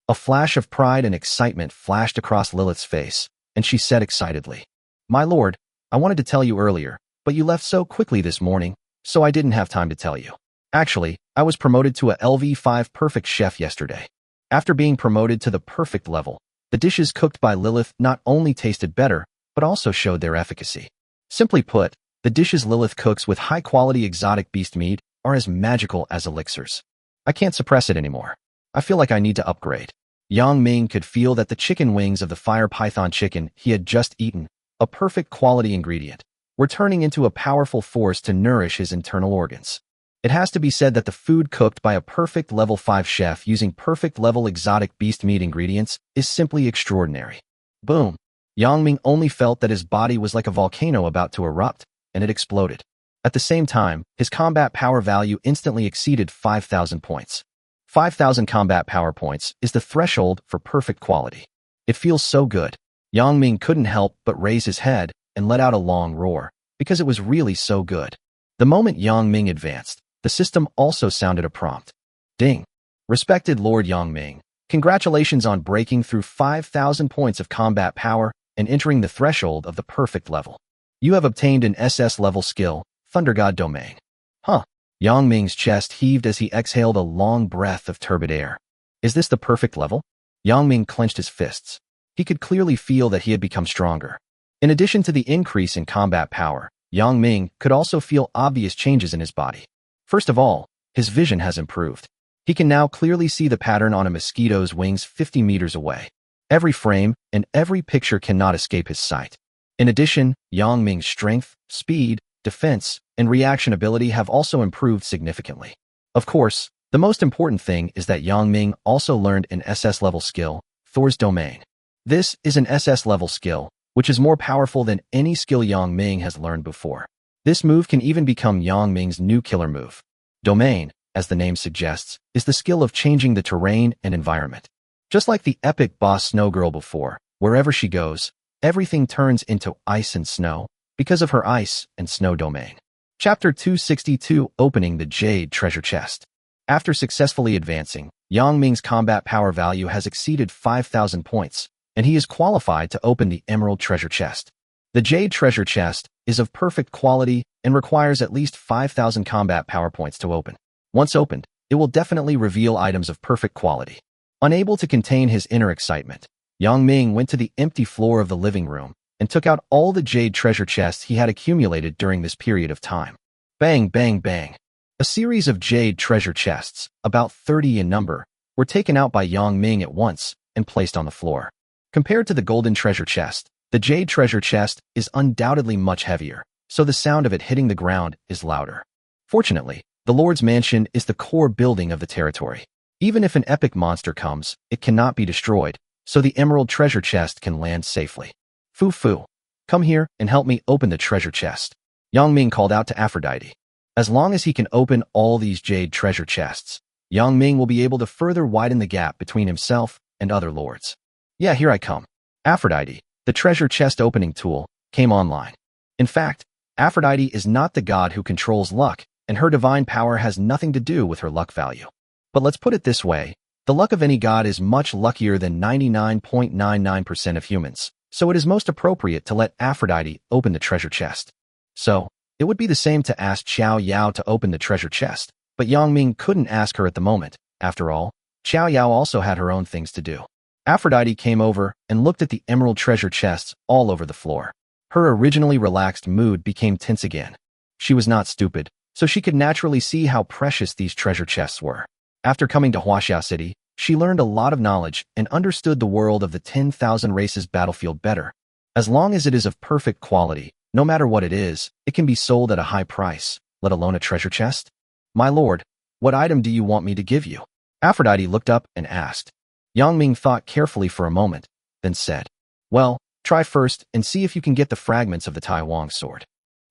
A flash of pride and excitement flashed across Lilith's face, and she said excitedly, "My lord, I wanted to tell you earlier, but you left so quickly this morning, so I didn't have time to tell you. Actually, I was promoted to a LV5 Perfect Chef yesterday. After being promoted to the perfect level, the dishes cooked by Lilith not only tasted better, but also showed their efficacy. Simply put, the dishes Lilith cooks with high-quality exotic beast meat are as magical as elixirs. I can't suppress it anymore. I feel like I need to upgrade." Yangming could feel that the chicken wings of the fire python chicken he had just eaten, a perfect quality ingredient, were turning into a powerful force to nourish his internal organs. It has to be said that the food cooked by a perfect level 5 chef using perfect level exotic beast meat ingredients is simply extraordinary. Boom. Yangming only felt that his body was like a volcano about to erupt, and it exploded. At the same time, his combat power value instantly exceeded 5,000 points. 5,000 combat power points is the threshold for perfect quality. It feels so good. Yangming couldn't help but raise his head and let out a long roar, because it was really so good. The moment Yangming advanced, the system also sounded a prompt. Ding. Respected Lord Yangming, congratulations on breaking through 5,000 points of combat power and entering the threshold of the perfect level. You have obtained an SS level skill, Thunder God Domain. Huh. Yangming's chest heaved as he exhaled a long breath of turbid air. Is this the perfect level? Yangming clenched his fists. He could clearly feel that he had become stronger. In addition to the increase in combat power, Yangming could also feel obvious changes in his body. First of all, his vision has improved. He can now clearly see the pattern on a mosquito's wings 50 meters away. Every frame and every picture cannot escape his sight. In addition, Yang Ming's strength, speed, defense, and reaction ability have also improved significantly. Of course, the most important thing is that Yang Ming also learned an SS-level skill, Thor's Domain. This is an SS-level skill, which is more powerful than any skill Yang Ming has learned before. This move can even become Yang Ming's new killer move. Domain, as the name suggests, is the skill of changing the terrain and environment. Just like the epic boss Snow Girl before, wherever she goes, everything turns into ice and snow because of her ice and snow domain. Chapter 262, Opening the Jade Treasure Chest. After successfully advancing, Yang Ming's combat power value has exceeded 5,000 points, and he is qualified to open the Emerald Treasure Chest. The Jade Treasure Chest is of perfect quality and requires at least 5,000 combat power points to open. Once opened, it will definitely reveal items of perfect quality. Unable to contain his inner excitement, Yang Ming went to the empty floor of the living room and took out all the jade treasure chests he had accumulated during this period of time. Bang, bang, bang. A series of jade treasure chests, about 30 in number, were taken out by Yang Ming at once and placed on the floor. Compared to the golden treasure chest, the jade treasure chest is undoubtedly much heavier, so the sound of it hitting the ground is louder. Fortunately, the Lord's Mansion is the core building of the territory. Even if an epic monster comes, it cannot be destroyed, so the emerald treasure chest can land safely. Fu, come here and help me open the treasure chest. Yang Ming called out to Aphrodite. As long as he can open all these jade treasure chests, Yang Ming will be able to further widen the gap between himself and other lords. Yeah, here I come. Aphrodite, the treasure chest opening tool, came online. In fact, Aphrodite is not the god who controls luck, and her divine power has nothing to do with her luck value. But let's put it this way, the luck of any god is much luckier than 99.99% of humans, so it is most appropriate to let Aphrodite open the treasure chest. So, it would be the same to ask Xiao Yao to open the treasure chest, but Yang Ming couldn't ask her at the moment. After all, Xiao Yao also had her own things to do. Aphrodite came over and looked at the emerald treasure chests all over the floor. Her originally relaxed mood became tense again. She was not stupid, so she could naturally see how precious these treasure chests were. After coming to Huaxia City, she learned a lot of knowledge and understood the world of the 10,000 races battlefield better. As long as it is of perfect quality, no matter what it is, it can be sold at a high price, let alone a treasure chest. My lord, what item do you want me to give you? Aphrodite looked up and asked. Yang Ming thought carefully for a moment, then said, well, try first and see if you can get the fragments of the Tai Wang sword.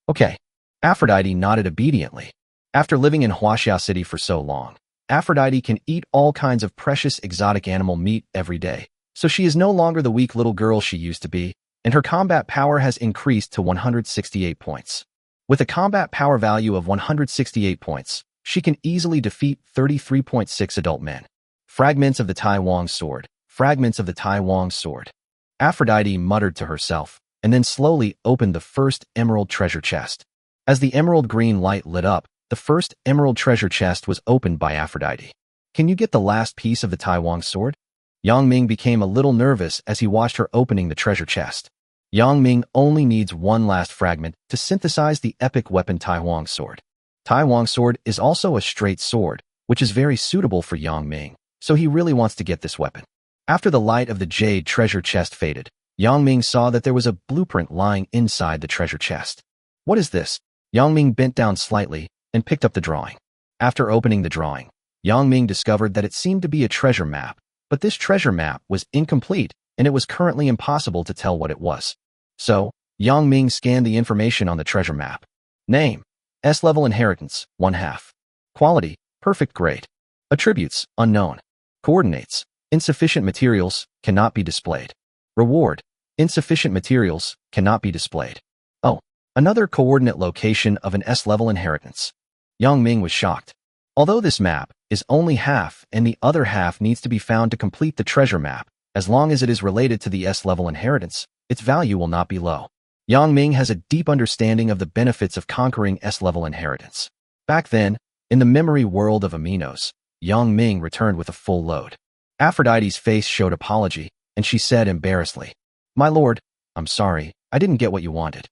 Okay. Aphrodite nodded obediently. After living in Huaxia City for so long, Aphrodite can eat all kinds of precious exotic animal meat every day, so she is no longer the weak little girl she used to be, and her combat power has increased to 168 points. With a combat power value of 168 points, she can easily defeat 33.6 adult men. Fragments of the Tai Wang sword, fragments of the Tai Wang sword. Aphrodite muttered to herself, and then slowly opened the first emerald treasure chest. As the emerald green light lit up, the first emerald treasure chest was opened by Aphrodite. Can you get the last piece of the Tai Wang sword? Yang Ming became a little nervous as he watched her opening the treasure chest. Yang Ming only needs one last fragment to synthesize the epic weapon Tai Wang sword. Tai Wang sword is also a straight sword, which is very suitable for Yang Ming, so he really wants to get this weapon. After the light of the jade treasure chest faded, Yang Ming saw that there was a blueprint lying inside the treasure chest. What is this? Yang Ming bent down slightly and picked up the drawing. After opening the drawing, Yang Ming discovered that it seemed to be a treasure map, but this treasure map was incomplete and it was currently impossible to tell what it was. So, Yang Ming scanned the information on the treasure map. Name: S-level inheritance, 1/2. Quality: perfect grade. Attributes: unknown. Coordinates: insufficient materials, cannot be displayed. Reward: insufficient materials, cannot be displayed. Oh, another coordinate location of an S-level inheritance. Yang Ming was shocked. Although this map is only half and the other half needs to be found to complete the treasure map, as long as it is related to the S-level inheritance, its value will not be low. Yang Ming has a deep understanding of the benefits of conquering S-level inheritance. Back then, in the memory world of aminos, Yang Ming returned with a full load. Aphrodite's face showed apology, and she said embarrassedly, My lord, I'm sorry, I didn't get what you wanted.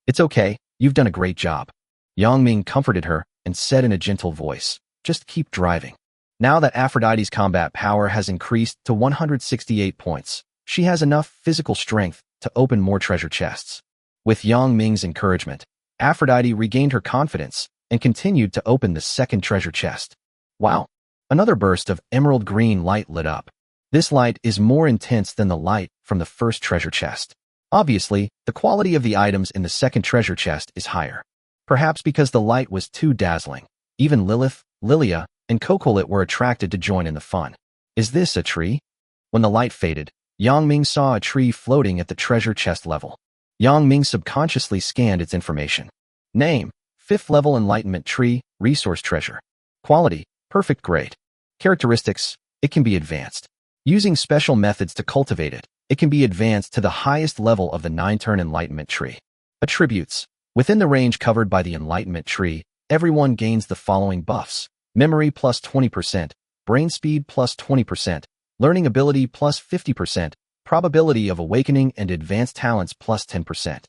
It's okay, you've done a great job. Yang Ming comforted her and said in a gentle voice, just keep driving. Now that Aphrodite's combat power has increased to 168 points, she has enough physical strength to open more treasure chests. With Yang Ming's encouragement, Aphrodite regained her confidence and continued to open the second treasure chest. Wow! Another burst of emerald green light lit up. This light is more intense than the light from the first treasure chest. Obviously, the quality of the items in the second treasure chest is higher. Perhaps because the light was too dazzling, even Lilith, Lilia, and Cocolet were attracted to join in the fun. Is this a tree? When the light faded, Yang Ming saw a tree floating at the treasure chest level. Yang Ming subconsciously scanned its information. Name: 5th level Enlightenment Tree, Resource Treasure. Quality: Perfect grade. Characteristics: it can be advanced. Using special methods to cultivate it, it can be advanced to the highest level of the 9-turn Enlightenment Tree. Attributes: within the range covered by the Enlightenment Tree, everyone gains the following buffs: memory plus 20%, brain speed plus 20%, learning ability plus 50%, probability of awakening and advanced talents plus 10%.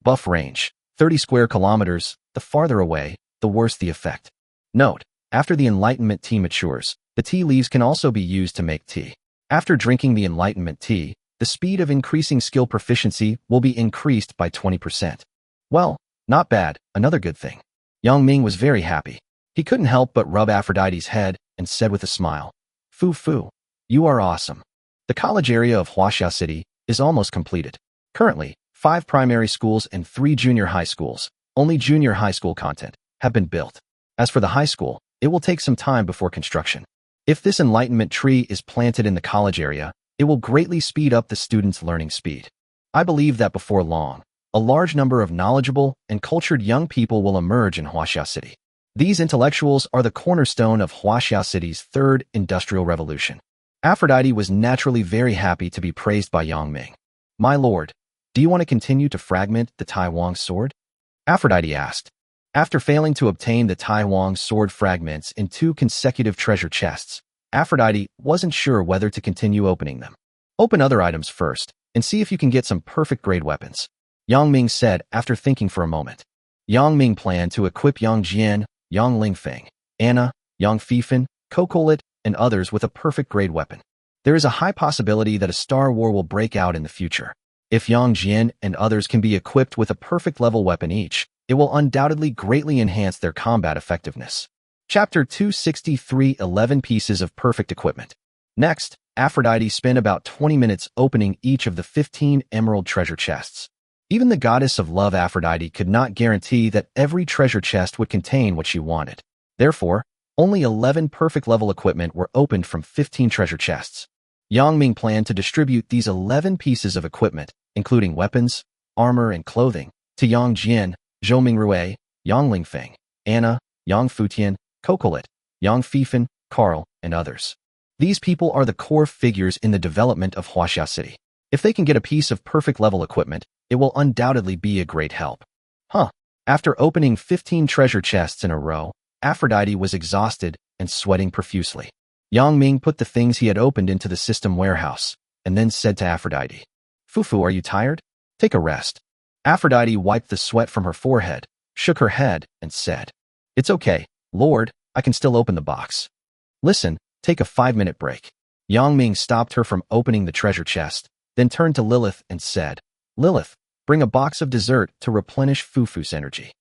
Buff range: 30 square kilometers. The farther away, the worse the effect. Note: after the Enlightenment tea matures, the tea leaves can also be used to make tea. After drinking the Enlightenment tea, the speed of increasing skill proficiency will be increased by 20%. Well, not bad, another good thing. Yang Ming was very happy. He couldn't help but rub Aphrodite's head and said with a smile, "Fu Fu, you are awesome." The college area of Huaxia City is almost completed. Currently, 5 primary schools and 3 junior high schools, only junior high school content, have been built. As for the high school, it will take some time before construction. If this Enlightenment Tree is planted in the college area, it will greatly speed up the students' learning speed. I believe that before long, a large number of knowledgeable and cultured young people will emerge in Huaxia City. These intellectuals are the cornerstone of Huaxia City's 3rd industrial revolution. Aphrodite was naturally very happy to be praised by Yang Ming. "My lord, do you want to continue to fragment the Tai Wang sword?" Aphrodite asked. After failing to obtain the Tai Wang sword fragments in 2 consecutive treasure chests, Aphrodite wasn't sure whether to continue opening them. "Open other items first, and see if you can get some perfect grade weapons," Yang Ming said after thinking for a moment. Yang Ming planned to equip Yang Jian, Yang Lingfeng, Anna, Yang Fifan, Cocolet, and others with a perfect grade weapon. There is a high possibility that a star war will break out in the future. If Yang Jian and others can be equipped with a perfect level weapon each, it will undoubtedly greatly enhance their combat effectiveness. Chapter 263: 11 Pieces of Perfect Equipment. Next, Aphrodite spent about 20 minutes opening each of the 15 emerald treasure chests. Even the goddess of love Aphrodite could not guarantee that every treasure chest would contain what she wanted. Therefore, only 11 perfect level equipment were opened from 15 treasure chests. Yang Ming planned to distribute these 11 pieces of equipment, including weapons, armor, and clothing, to Yang Jian, Zhou Mingrui, Yang Lingfeng, Anna, Yang Futian, Cocolet, Yang Fifan, Carl, and others. These people are the core figures in the development of Huaxia City. If they can get a piece of perfect level equipment, it will undoubtedly be a great help. After opening 15 treasure chests in a row, Aphrodite was exhausted and sweating profusely. Yang Ming put the things he had opened into the system warehouse, and then said to Aphrodite, "Fufu, are you tired? Take a rest." Aphrodite wiped the sweat from her forehead, shook her head, and said, "It's okay, Lord, I can still open the box." "Listen, take a 5-minute break." Yang Ming stopped her from opening the treasure chest, then turned to Lilith and said, "Lilith, bring a box of dessert to replenish Fufu's energy."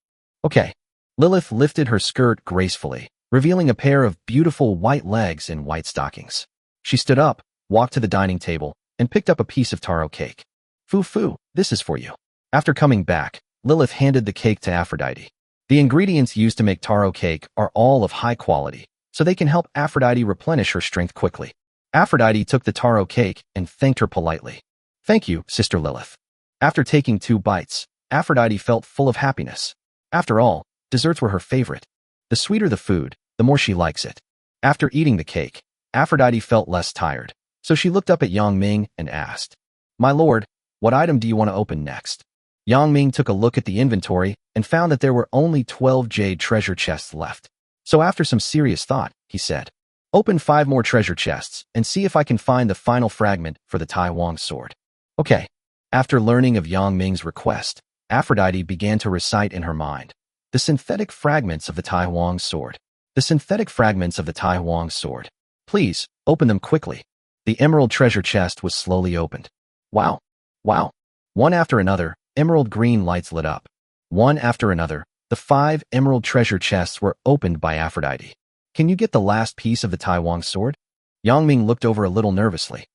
"Okay." Lilith lifted her skirt gracefully, revealing a pair of beautiful white legs and white stockings. She stood up, walked to the dining table, and picked up a piece of taro cake. "Fufu, this is for you." After coming back, Lilith handed the cake to Aphrodite. The ingredients used to make taro cake are all of high quality, so they can help Aphrodite replenish her strength quickly. Aphrodite took the taro cake and thanked her politely. "Thank you, Sister Lilith." After taking 2 bites, Aphrodite felt full of happiness. After all, desserts were her favorite. The sweeter the food, the more she likes it. After eating the cake, Aphrodite felt less tired, so she looked up at Yang Ming and asked, "My lord, what item do you want to open next?" Yang Ming took a look at the inventory and found that there were only 12 jade treasure chests left. So after some serious thought, he said, "Open 5 more treasure chests and see if I can find the final fragment for the Tai Wang sword." "Okay." After learning of Yang Ming's request, Aphrodite began to recite in her mind, "The synthetic fragments of the Tai Wang sword. The synthetic fragments of the Tai Wang sword. Please, open them quickly." The emerald treasure chest was slowly opened. Wow. Wow. One after another, emerald green lights lit up. One after another, the 5 emerald treasure chests were opened by Aphrodite. Can you get the last piece of the Tai Wang sword? Yang Ming looked over a little nervously.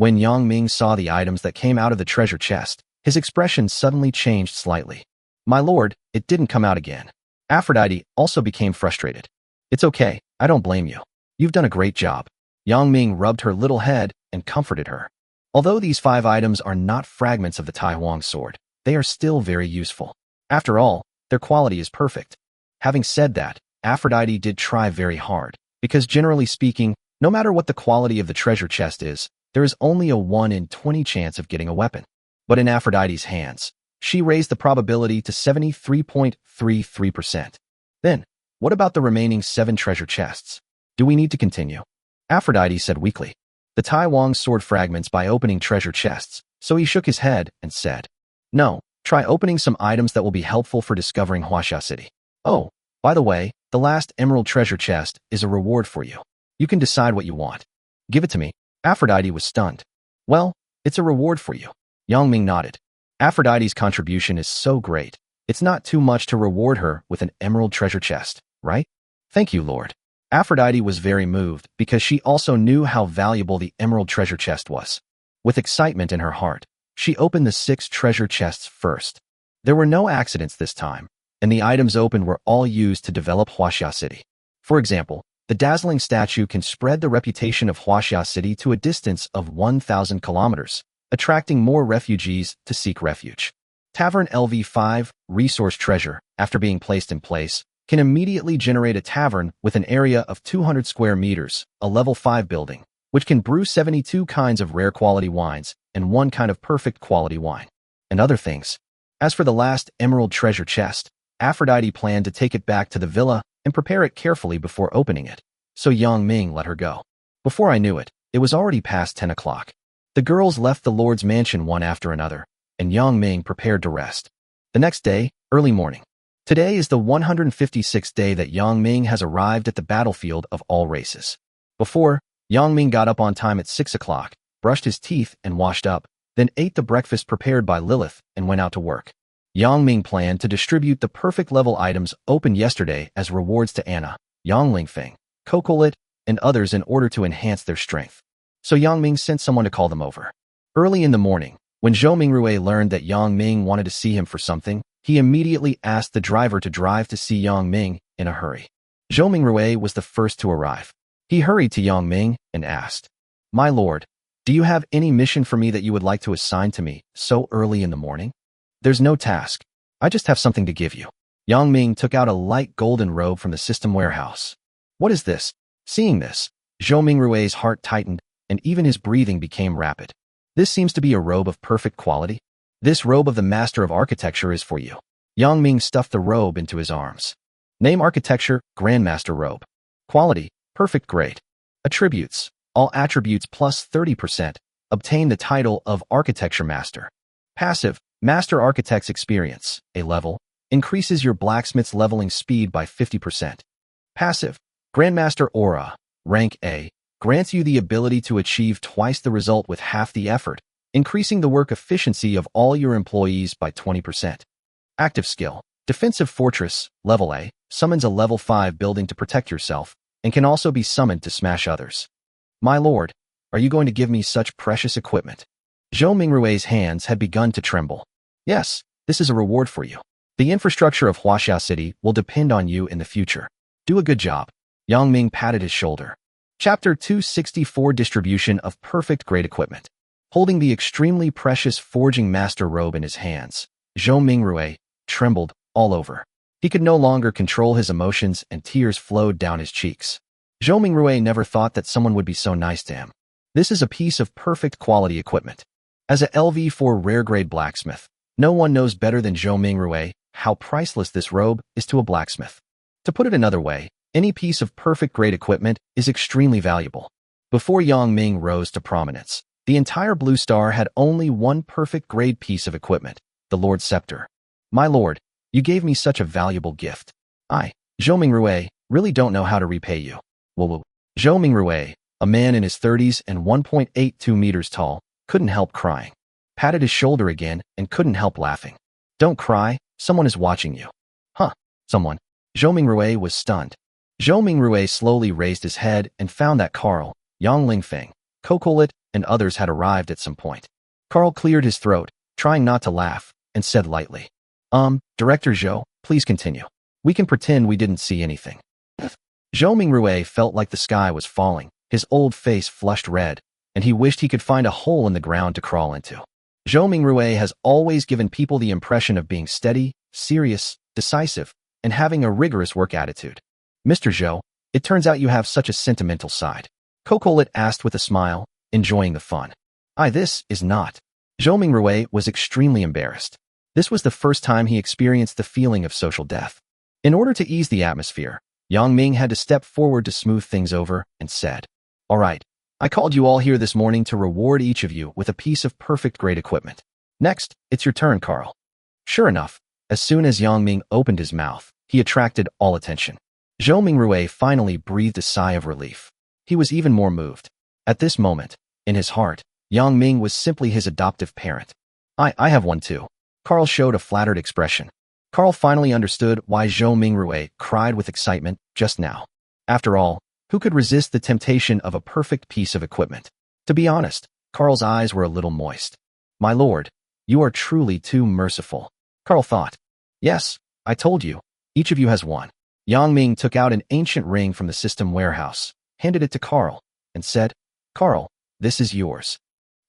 When Yang Ming saw the items that came out of the treasure chest, his expression suddenly changed slightly. My lord, it didn't come out again. Aphrodite also became frustrated. It's okay, I don't blame you. You've done a great job. Yang Ming rubbed her little head and comforted her. Although these 5 items are not fragments of the Tai Wang sword, they are still very useful. After all, their quality is perfect. Having said that, Aphrodite did try very hard, because generally speaking, no matter what the quality of the treasure chest is, there is only a 1 in 20 chance of getting a weapon. But in Aphrodite's hands, she raised the probability to 73.33%. Then, what about the remaining 7 treasure chests? Do we need to continue? Aphrodite said weakly. The Tai Wang sword fragments by opening treasure chests, so he shook his head and said, No, try opening some items that will be helpful for discovering Huaxia City. Oh, by the way, the last emerald treasure chest is a reward for you. You can decide what you want. Give it to me. Aphrodite was stunned. Well, it's a reward for you. Yang Ming nodded. Aphrodite's contribution is so great. It's not too much to reward her with an emerald treasure chest, right? Thank you, Lord. Aphrodite was very moved because she also knew how valuable the emerald treasure chest was. With excitement in her heart, she opened the 6 treasure chests first. There were no accidents this time, and the items opened were all used to develop Huaxia City. For example, the dazzling statue can spread the reputation of Huaxia City to a distance of 1,000 kilometers, attracting more refugees to seek refuge. Tavern LV5, resource treasure, after being placed in place, can immediately generate a tavern with an area of 200 square meters, a level 5 building, which can brew 72 kinds of rare quality wines and 1 kind of perfect quality wine, and other things. As for the last emerald treasure chest, Aphrodite planned to take it back to the villa and prepare it carefully before opening it, so Yang Ming let her go. Before I knew it, it was already past 10 o'clock. The girls left the Lord's mansion one after another, and Yang Ming prepared to rest. The next day, early morning. Today is the 156th day that Yang Ming has arrived at the battlefield of all races. Before, Yang Ming got up on time at 6 o'clock, brushed his teeth and washed up, then ate the breakfast prepared by Lilith and went out to work. Yang Ming planned to distribute the perfect level items opened yesterday as rewards to Anna, Yang Lingfeng, Cocolit, and others in order to enhance their strength. So Yang Ming sent someone to call them over. Early in the morning, when Zhou Mingrui learned that Yang Ming wanted to see him for something, he immediately asked the driver to drive to see Yang Ming in a hurry. Zhou Mingrui was the first to arrive. He hurried to Yang Ming and asked, My lord, do you have any mission for me that you would like to assign to me so early in the morning? There's no task. I just have something to give you. Yang Ming took out a light golden robe from the system warehouse. What is this? Seeing this, Zhou Mingrui's heart tightened and even his breathing became rapid. This seems to be a robe of perfect quality. This robe of the Master of Architecture is for you. Yang Ming stuffed the robe into his arms. Name Architecture, Grandmaster Robe. Quality, Perfect Grade. Attributes, all attributes plus 30%. Obtain the title of Architecture Master. Passive, Master Architect's Experience, a level, increases your blacksmith's leveling speed by 50%. Passive, Grandmaster Aura, rank A, grants you the ability to achieve twice the result with half the effort, increasing the work efficiency of all your employees by 20%. Active skill, Defensive Fortress, level A, summons a level 5 building to protect yourself, and can also be summoned to smash others. My lord, are you going to give me such precious equipment? Zhou Mingrui's hands had begun to tremble. Yes, this is a reward for you. The infrastructure of Huaxia City will depend on you in the future. Do a good job. Yang Ming patted his shoulder. Chapter 264 Distribution of Perfect Grade Equipment. Holding the extremely precious Forging Master robe in his hands, Zhou Mingrui trembled all over. He could no longer control his emotions and tears flowed down his cheeks. Zhou Mingrui never thought that someone would be so nice to him. This is a piece of perfect quality equipment. As a LV4 rare grade blacksmith, no one knows better than Zhou Mingrui how priceless this robe is to a blacksmith. To put it another way, any piece of perfect grade equipment is extremely valuable. Before Yang Ming rose to prominence, the entire Blue Star had only one perfect grade piece of equipment, the Lord's Scepter. My lord, you gave me such a valuable gift. I, Zhou Mingrui, really don't know how to repay you. Zhou Mingrui, a man in his 30s and 1.82 meters tall, couldn't help crying. Patted his shoulder again and couldn't help laughing. Don't cry, someone is watching you. Huh, someone. Zhou Mingrui was stunned. Zhou Mingrui slowly raised his head and found that Carl, Yang Lingfeng, Kokolit, and others had arrived at some point. Carl cleared his throat, trying not to laugh, and said lightly, Director Zhou, please continue. We can pretend we didn't see anything. Zhou Mingrui felt like the sky was falling, his old face flushed red, and he wished he could find a hole in the ground to crawl into. Zhou Mingrui has always given people the impression of being steady, serious, decisive, and having a rigorous work attitude. Mr. Zhou, it turns out you have such a sentimental side. Kokolit asked with a smile, enjoying the fun. This is not. Zhou Mingrui was extremely embarrassed. This was the first time he experienced the feeling of social death. In order to ease the atmosphere, Yang Ming had to step forward to smooth things over and said, All right, I called you all here this morning to reward each of you with a piece of perfect-grade equipment. Next, it's your turn, Carl. Sure enough, as soon as Yang Ming opened his mouth, he attracted all attention. Zhou Mingrui finally breathed a sigh of relief. He was even more moved. At this moment, in his heart, Yang Ming was simply his adoptive parent. I have one too. Carl showed a flattered expression. Carl finally understood why Zhou Mingrui cried with excitement just now. After all, who could resist the temptation of a perfect piece of equipment? To be honest, Carl's eyes were a little moist. My lord, you are truly too merciful. Carl thought. Yes, I told you. Each of you has one. Yang Ming took out an ancient ring from the system warehouse, handed it to Carl, and said, Carl, this is yours.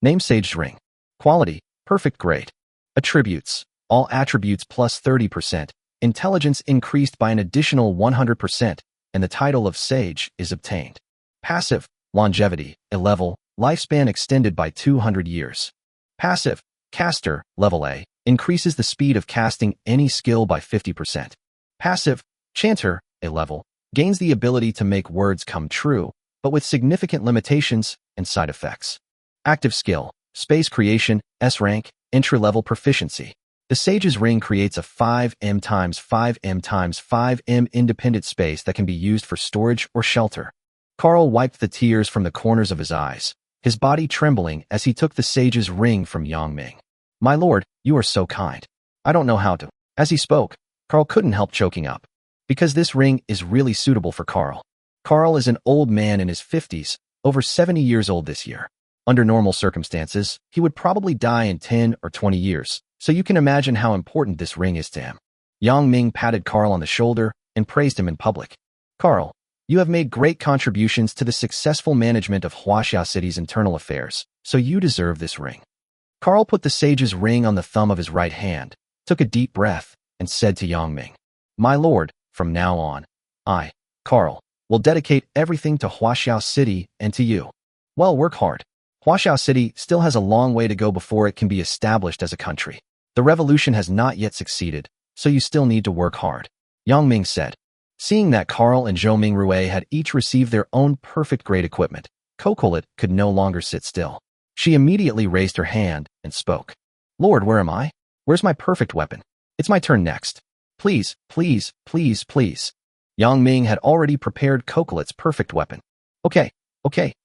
Namesage ring. Quality, perfect grade. Attributes, all attributes plus 30%. Intelligence increased by an additional 100%, and the title of Sage is obtained. Passive, longevity, a level, lifespan extended by 200 years. Passive, caster, level A, increases the speed of casting any skill by 50%. Passive, chanter, a level, gains the ability to make words come true, but with significant limitations and side effects. Active skill, space creation, S rank, entry-level proficiency. The Sage's ring creates a 5m times 5m times 5m independent space that can be used for storage or shelter. Carl wiped the tears from the corners of his eyes, his body trembling as he took the Sage's ring from Yang Ming. My lord, you are so kind. I don't know how to. As he spoke, Carl couldn't help choking up. Because this ring is really suitable for Carl. Carl is an old man in his 50s, over 70 years old this year. Under normal circumstances, he would probably die in 10 or 20 years, so you can imagine how important this ring is to him. Yang Ming patted Carl on the shoulder and praised him in public. Carl, you have made great contributions to the successful management of Huaxia City's internal affairs, so you deserve this ring. Carl put the Sage's ring on the thumb of his right hand, took a deep breath, and said to Yang Ming, My lord, from now on, I, Carl, will dedicate everything to Huaxia City and to you. Well, work hard. Huaxia City still has a long way to go before it can be established as a country. The revolution has not yet succeeded, so you still need to work hard. Yang Ming said. Seeing that Carl and Zhou Mingrui had each received their own perfect-grade equipment, Kokolit could no longer sit still. She immediately raised her hand and spoke. Lord, where am I? Where's my perfect weapon? It's my turn next. Please, please, please, please. Yang Ming had already prepared Kokolit's perfect weapon. Okay,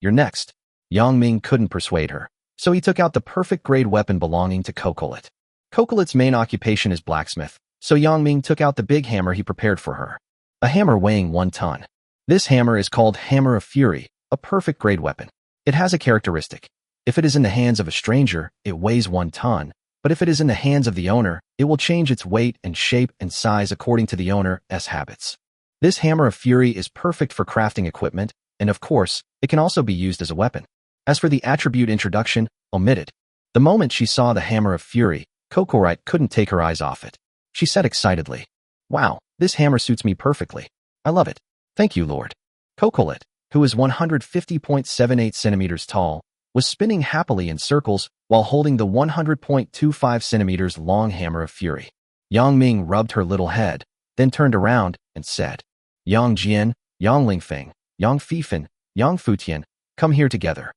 you're next. Yang Ming couldn't persuade her, so he took out the perfect-grade weapon belonging to Kokolit. Kokolit's main occupation is blacksmith, so Yang Ming took out the big hammer he prepared for her. A hammer weighing 1 ton. This hammer is called Hammer of Fury, a perfect-grade weapon. It has a characteristic. If it is in the hands of a stranger, it weighs 1 ton, but if it is in the hands of the owner, it will change its weight and shape and size according to the owner's habits. This Hammer of Fury is perfect for crafting equipment, and of course, it can also be used as a weapon. As for the attribute introduction, omitted. The moment she saw the Hammer of Fury, Kokolit couldn't take her eyes off it. She said excitedly, Wow, this hammer suits me perfectly. I love it. Thank you, Lord. Kokolit, who is 150.78 centimeters tall, was spinning happily in circles while holding the 100.25 centimeters long Hammer of Fury. Yang Ming rubbed her little head, then turned around and said, Yang Jian, Yang Lingfeng, Yang Fifan, Yang Futian, come here together.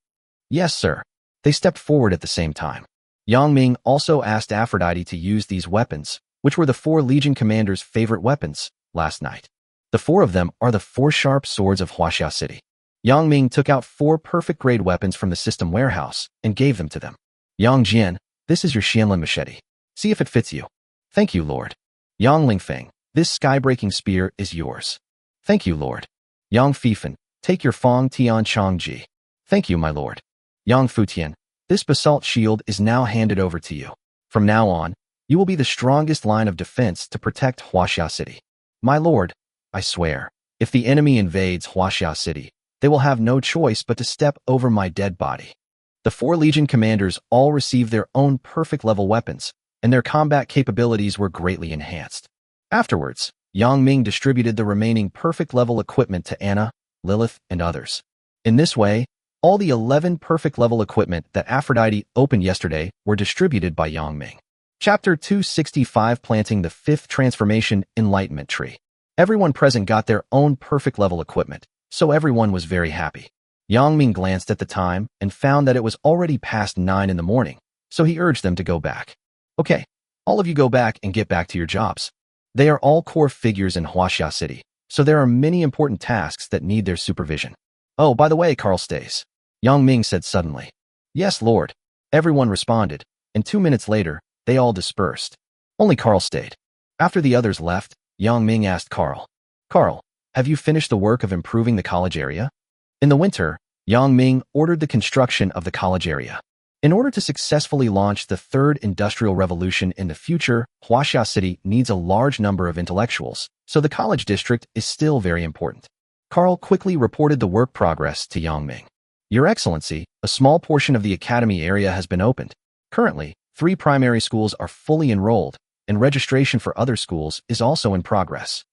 Yes, sir. They stepped forward at the same time. Yang Ming also asked Aphrodite to use these weapons, which were the 4 Legion commanders' favorite weapons, last night. The 4 of them are the 4 sharp swords of Huaxia City. Yang Ming took out 4 perfect-grade weapons from the system warehouse and gave them to them. Yang Jian, this is your Xianlin machete. See if it fits you. Thank you, Lord. Yang Lingfeng, this sky-breaking spear is yours. Thank you, Lord. Yang Fifan, take your Fong Tian Changji. Thank you, my lord. Yang Futian, this basalt shield is now handed over to you. From now on, you will be the strongest line of defense to protect Huaxia City. My lord, I swear, if the enemy invades Huaxia City, they will have no choice but to step over my dead body. The 4 Legion commanders all received their own perfect level weapons, and their combat capabilities were greatly enhanced. Afterwards, Yang Ming distributed the remaining perfect level equipment to Anna, Lilith, and others. In this way, all the 11 perfect level equipment that Aphrodite opened yesterday were distributed by Yang Ming. Chapter 265, Planting the 5th Transformation Enlightenment Tree. Everyone present got their own perfect level equipment, so everyone was very happy. Yang Ming glanced at the time and found that it was already past 9 in the morning, so he urged them to go back. Okay, all of you go back and get back to your jobs. They are all core figures in Huaxia City, so there are many important tasks that need their supervision. Oh, by the way, Carl stays. Yang Ming said suddenly. Yes, Lord. Everyone responded, and 2 minutes later, they all dispersed. Only Carl stayed. After the others left, Yang Ming asked Carl, Carl, have you finished the work of improving the college area? In the winter, Yang Ming ordered the construction of the college area. In order to successfully launch the 3rd Industrial Revolution in the future, Huaxia City needs a large number of intellectuals, so the college district is still very important. Carl quickly reported the work progress to Yang Ming. Your Excellency, a small portion of the academy area has been opened. Currently, 3 primary schools are fully enrolled, and registration for other schools is also in progress.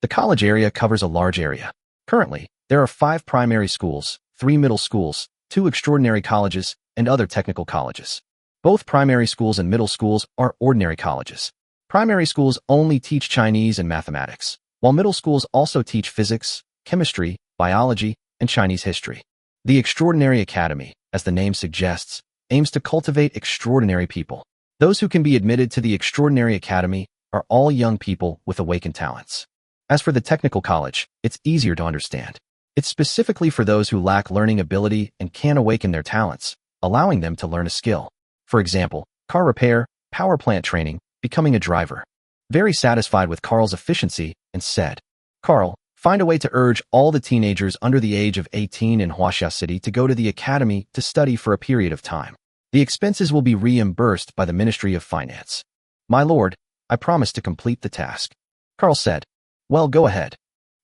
The college area covers a large area. Currently, there are 5 primary schools, 3 middle schools, 2 extraordinary colleges, and other technical colleges. Both primary schools and middle schools are ordinary colleges. Primary schools only teach Chinese and mathematics, while middle schools also teach physics, chemistry, biology, and Chinese history. The Extraordinary Academy, as the name suggests, aims to cultivate extraordinary people. Those who can be admitted to the Extraordinary Academy are all young people with awakened talents. As for the technical college, it's easier to understand. It's specifically for those who lack learning ability and can awaken their talents, allowing them to learn a skill. For example, car repair, power plant training, becoming a driver. Very satisfied with Carl's efficiency, and said, Carl, find a way to urge all the teenagers under the age of 18 in Huaxia City to go to the academy to study for a period of time. The expenses will be reimbursed by the Ministry of Finance. My lord, I promise to complete the task. Carl said, Well, go ahead.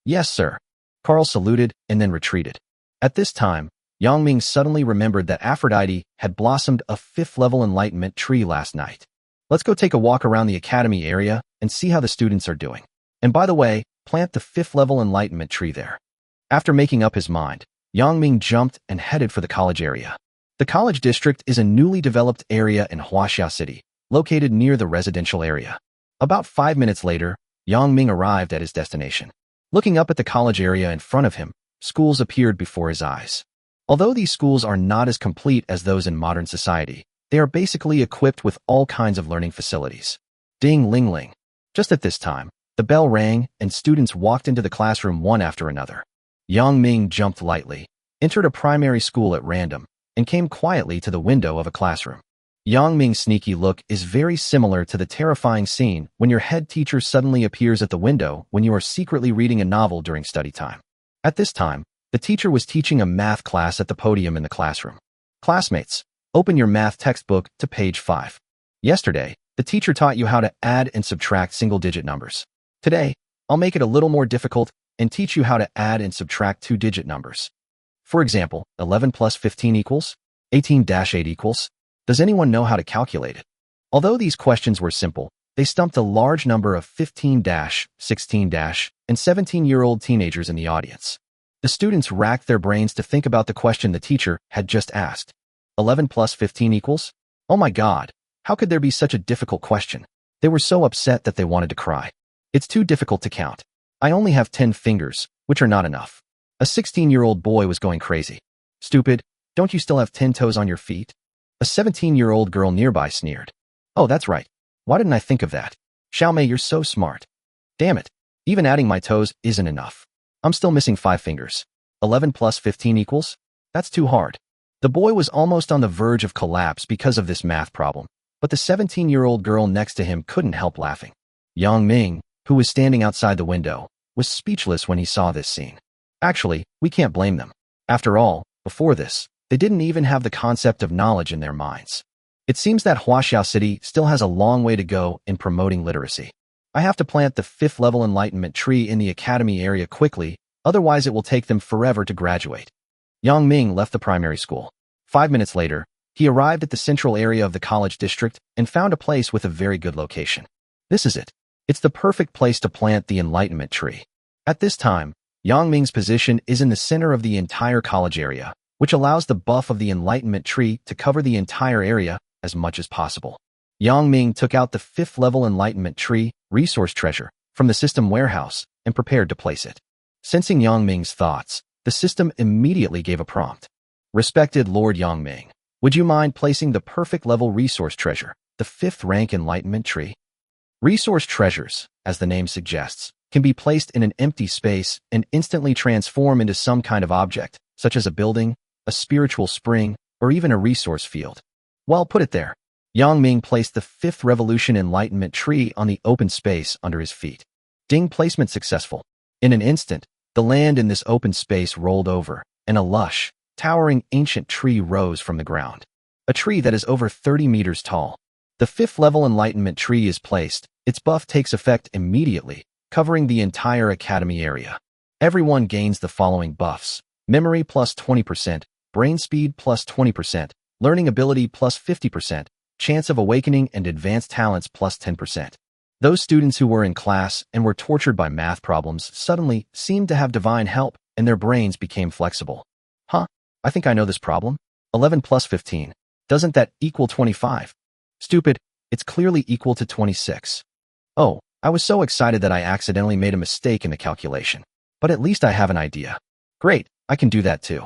Yes, sir. Carl saluted and then retreated. At this time, Yang Ming suddenly remembered that Aphrodite had blossomed a 5th-level enlightenment tree last night. Let's go take a walk around the academy area and see how the students are doing. And by the way, plant the 5th-level enlightenment tree there. After making up his mind, Yang Ming jumped and headed for the college area. The college district is a newly developed area in Huaxia City, located near the residential area. About 5 minutes later, Yang Ming arrived at his destination. Looking up at the college area in front of him, schools appeared before his eyes. Although these schools are not as complete as those in modern society, they are basically equipped with all kinds of learning facilities. Ding ling ling. Just at this time, the bell rang and students walked into the classroom one after another. Yang Ming jumped lightly, entered a primary school at random, and came quietly to the window of a classroom. Yang Ming's sneaky look is very similar to the terrifying scene when your head teacher suddenly appears at the window when you are secretly reading a novel during study time. At this time, the teacher was teaching a math class at the podium in the classroom. Classmates, open your math textbook to page 5. Yesterday, the teacher taught you how to add and subtract single-digit numbers. Today, I'll make it a little more difficult and teach you how to add and subtract 2-digit numbers. For example, 11 plus 15 equals? 18-8 equals? Does anyone know how to calculate it? Although these questions were simple, they stumped a large number of 15-, 16-, and 17-year-old teenagers in the audience. The students racked their brains to think about the question the teacher had just asked. 11 plus 15 equals? Oh my God, how could there be such a difficult question? They were so upset that they wanted to cry. It's too difficult to count. I only have 10 fingers, which are not enough. A 16-year-old boy was going crazy. Stupid, don't you still have 10 toes on your feet? A 17-year-old girl nearby sneered. Oh, that's right. Why didn't I think of that? Xiaomei, you're so smart. Damn it. Even adding my toes isn't enough. I'm still missing 5 fingers. 11 plus 15 equals? That's too hard. The boy was almost on the verge of collapse because of this math problem, but the 17-year-old girl next to him couldn't help laughing. Yang Ming, who was standing outside the window, was speechless when he saw this scene. Actually, we can't blame them. After all, before this, they didn't even have the concept of knowledge in their minds. It seems that Huaxiao City still has a long way to go in promoting literacy. I have to plant the 5th level enlightenment tree in the academy area quickly, otherwise it will take them forever to graduate. Yang Ming left the primary school. 5 minutes later, he arrived at the central area of the college district and found a place with a very good location. This is it. It's the perfect place to plant the enlightenment tree. At this time, Yang Ming's position is in the center of the entire college area, which allows the buff of the enlightenment tree to cover the entire area as much as possible. Yang Ming took out the 5th level enlightenment tree, resource treasure, from the system warehouse and prepared to place it. Sensing Yang Ming's thoughts, the system immediately gave a prompt. Respected Lord Yang Ming, would you mind placing the perfect level resource treasure, the 5th rank enlightenment tree? Resource treasures, as the name suggests, can be placed in an empty space and instantly transform into some kind of object, such as a building, a spiritual spring, or even a resource field. Well, put it there. Yang Ming placed the 5th revolution enlightenment tree on the open space under his feet. Ding, placement successful. In an instant, the land in this open space rolled over, and a lush, towering ancient tree rose from the ground. A tree that is over 30 meters tall. The 5th level enlightenment tree is placed. Its buff takes effect immediately, covering the entire academy area. Everyone gains the following buffs: memory plus 20%, brain speed plus 20%, learning ability plus 50%, chance of awakening and advanced talents plus 10%. Those students who were in class and were tortured by math problems suddenly seemed to have divine help, and their brains became flexible. Huh? I think I know this problem. 11 plus 15. Doesn't that equal 25? Stupid, it's clearly equal to 26. Oh, I was so excited that I accidentally made a mistake in the calculation. But at least I have an idea. Great, I can do that too.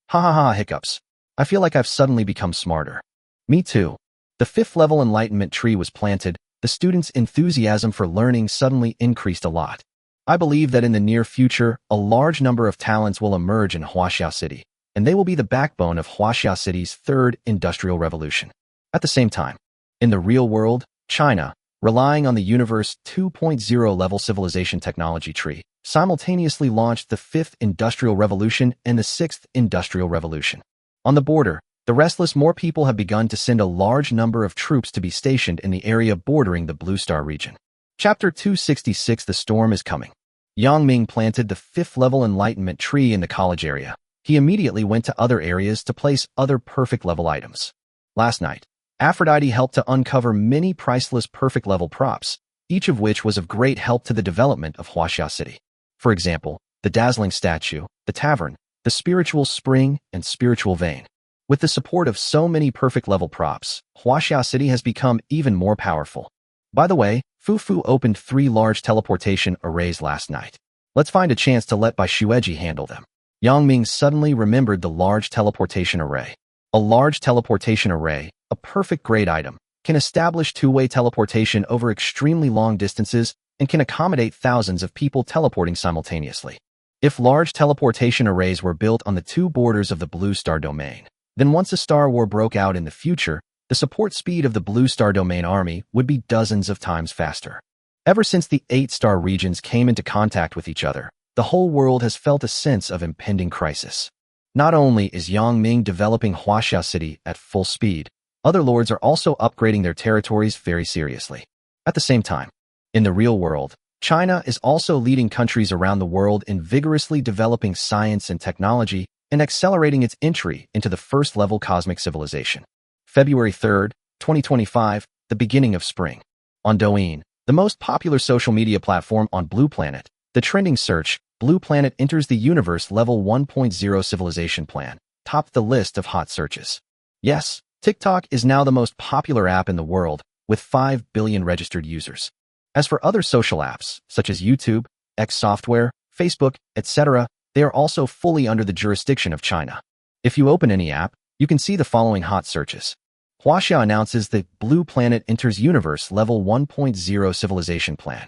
Ha ha ha, hiccups. I feel like I've suddenly become smarter. Me too. The 5th level enlightenment tree was planted. The students' enthusiasm for learning suddenly increased a lot. I believe that in the near future, a large number of talents will emerge in Huaxiao City, and they will be the backbone of Huaxiao City's 3rd industrial revolution. At the same time, in the real world, China, relying on the Universe 2.0 level civilization technology tree, simultaneously launched the 5th industrial revolution and the 6th industrial revolution. On the border, the restless more people have begun to send a large number of troops to be stationed in the area bordering the Blue Star region. Chapter 266: The Storm is Coming. Yang Ming planted the 5th level enlightenment tree in the college area. He immediately went to other areas to place other perfect level items. Last night, Aphrodite helped to uncover many priceless perfect level props, each of which was of great help to the development of Huaxiao City. For example, the dazzling statue, the tavern, the spiritual spring, and spiritual vein. With the support of so many perfect level props, Huaxiao City has become even more powerful. By the way, Fufu opened 3 large teleportation arrays last night. Let's find a chance to let Bai Shueji handle them. Yang Ming suddenly remembered the large teleportation array. A large teleportation array, a perfect grade item, can establish two-way teleportation over extremely long distances and can accommodate thousands of people teleporting simultaneously. If large teleportation arrays were built on the 2 borders of the Blue Star domain, then once a Star War broke out in the future, the support speed of the Blue Star domain army would be dozens of times faster. Ever since the 8-star regions came into contact with each other, the whole world has felt a sense of impending crisis. Not only is Yang Ming developing Huaxiao City at full speed, other lords are also upgrading their territories very seriously. At the same time, in the real world, China is also leading countries around the world in vigorously developing science and technology and accelerating its entry into the 1st-level cosmic civilization. February 3rd, 2025, the beginning of spring. On Douyin, the most popular social media platform on Blue Planet, the trending search, Blue Planet enters the Universe Level 1.0 Civilization Plan, topped the list of hot searches. Yes, TikTok is now the most popular app in the world, with 5 billion registered users. As for other social apps, such as YouTube, X Software, Facebook, etc., they are also fully under the jurisdiction of China. If you open any app, you can see the following hot searches. Huaxiao announces that Blue Planet enters Universe Level 1.0 Civilization Plan.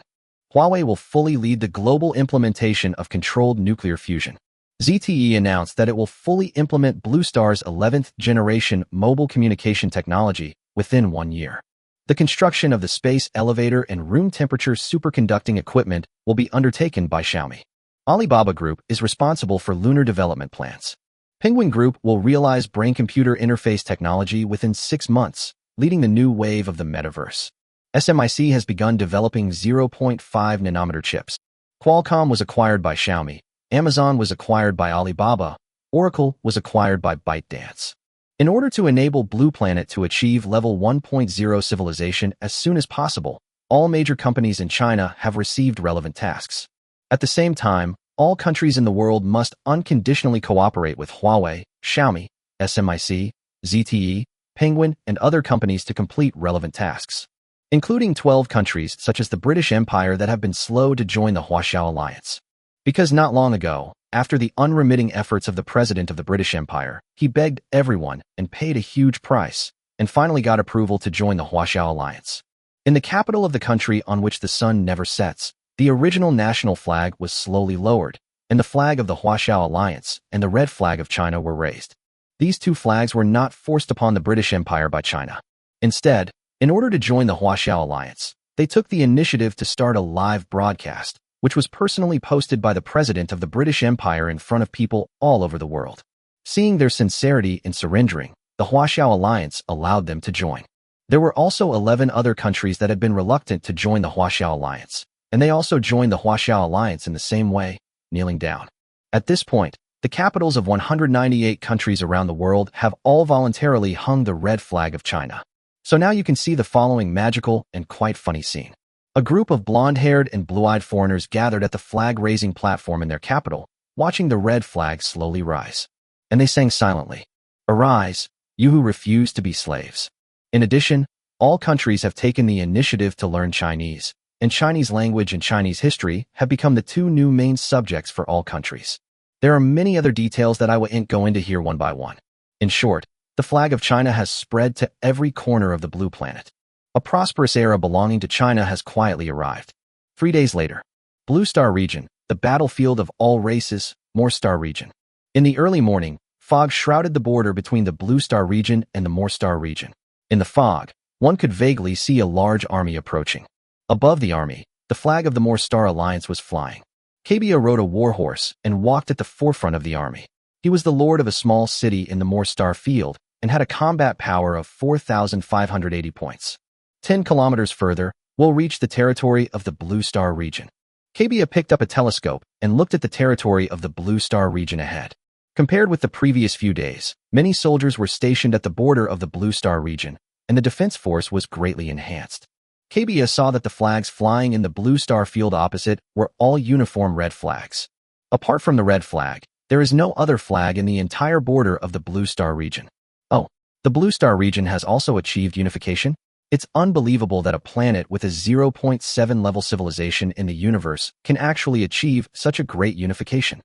Huawei will fully lead the global implementation of controlled nuclear fusion. ZTE announced that it will fully implement Blue Star's 11th generation mobile communication technology within 1 year. The construction of the space elevator and room temperature superconducting equipment will be undertaken by Xiaomi. Alibaba Group is responsible for lunar development plans. Penguin Group will realize brain-computer interface technology within 6 months, leading the new wave of the metaverse. SMIC has begun developing 0.5 nanometer chips. Qualcomm was acquired by Xiaomi. Amazon was acquired by Alibaba. Oracle was acquired by ByteDance. In order to enable Blue Planet to achieve level 1.0 civilization as soon as possible, all major companies in China have received relevant tasks. At the same time, all countries in the world must unconditionally cooperate with Huawei, Xiaomi, SMIC, ZTE, Penguin, and other companies to complete relevant tasks, including 12 countries such as the British Empire that have been slow to join the Huaxiao Alliance. Because not long ago, after the unremitting efforts of the President of the British Empire, he begged everyone and paid a huge price, and finally got approval to join the Huaxiao Alliance. In the capital of the country on which the sun never sets, the original national flag was slowly lowered, and the flag of the Huaxiao Alliance and the red flag of China were raised. These two flags were not forced upon the British Empire by China. Instead, in order to join the Huaxiao Alliance, they took the initiative to start a live broadcast, which was personally posted by the President of the British Empire in front of people all over the world. Seeing their sincerity in surrendering, the Huaxiao Alliance allowed them to join. There were also 11 other countries that had been reluctant to join the Huaxiao Alliance, and they also joined the Huaxiao Alliance in the same way, kneeling down. At this point, the capitals of 198 countries around the world have all voluntarily hung the red flag of China. So now you can see the following magical and quite funny scene. A group of blonde-haired and blue-eyed foreigners gathered at the flag-raising platform in their capital, watching the red flag slowly rise. And they sang silently, "Arise, you who refuse to be slaves." In addition, all countries have taken the initiative to learn Chinese, and Chinese language and Chinese history have become the two new main subjects for all countries. There are many other details that I won't go into here one by one. In short, the flag of China has spread to every corner of the Blue Planet. A prosperous era belonging to China has quietly arrived. 3 days later, Blue Star Region, the battlefield of all races, More Star Region. In the early morning, fog shrouded the border between the Blue Star Region and the More Star Region. In the fog, one could vaguely see a large army approaching. Above the army, the flag of the More Star Alliance was flying. Kabia rode a warhorse and walked at the forefront of the army. He was the lord of a small city in the More Star Field and had a combat power of 4,580 points. 10 kilometers further, we'll reach the territory of the Blue Star Region. Kabia picked up a telescope and looked at the territory of the Blue Star Region ahead. Compared with the previous few days, many soldiers were stationed at the border of the Blue Star Region, and the defense force was greatly enhanced. Kabia saw that the flags flying in the Blue Star Field opposite were all uniform red flags. Apart from the red flag, there is no other flag in the entire border of the Blue Star Region. Oh, the Blue Star Region has also achieved unification? It's unbelievable that a planet with a 0.7 level civilization in the universe can actually achieve such a great unification.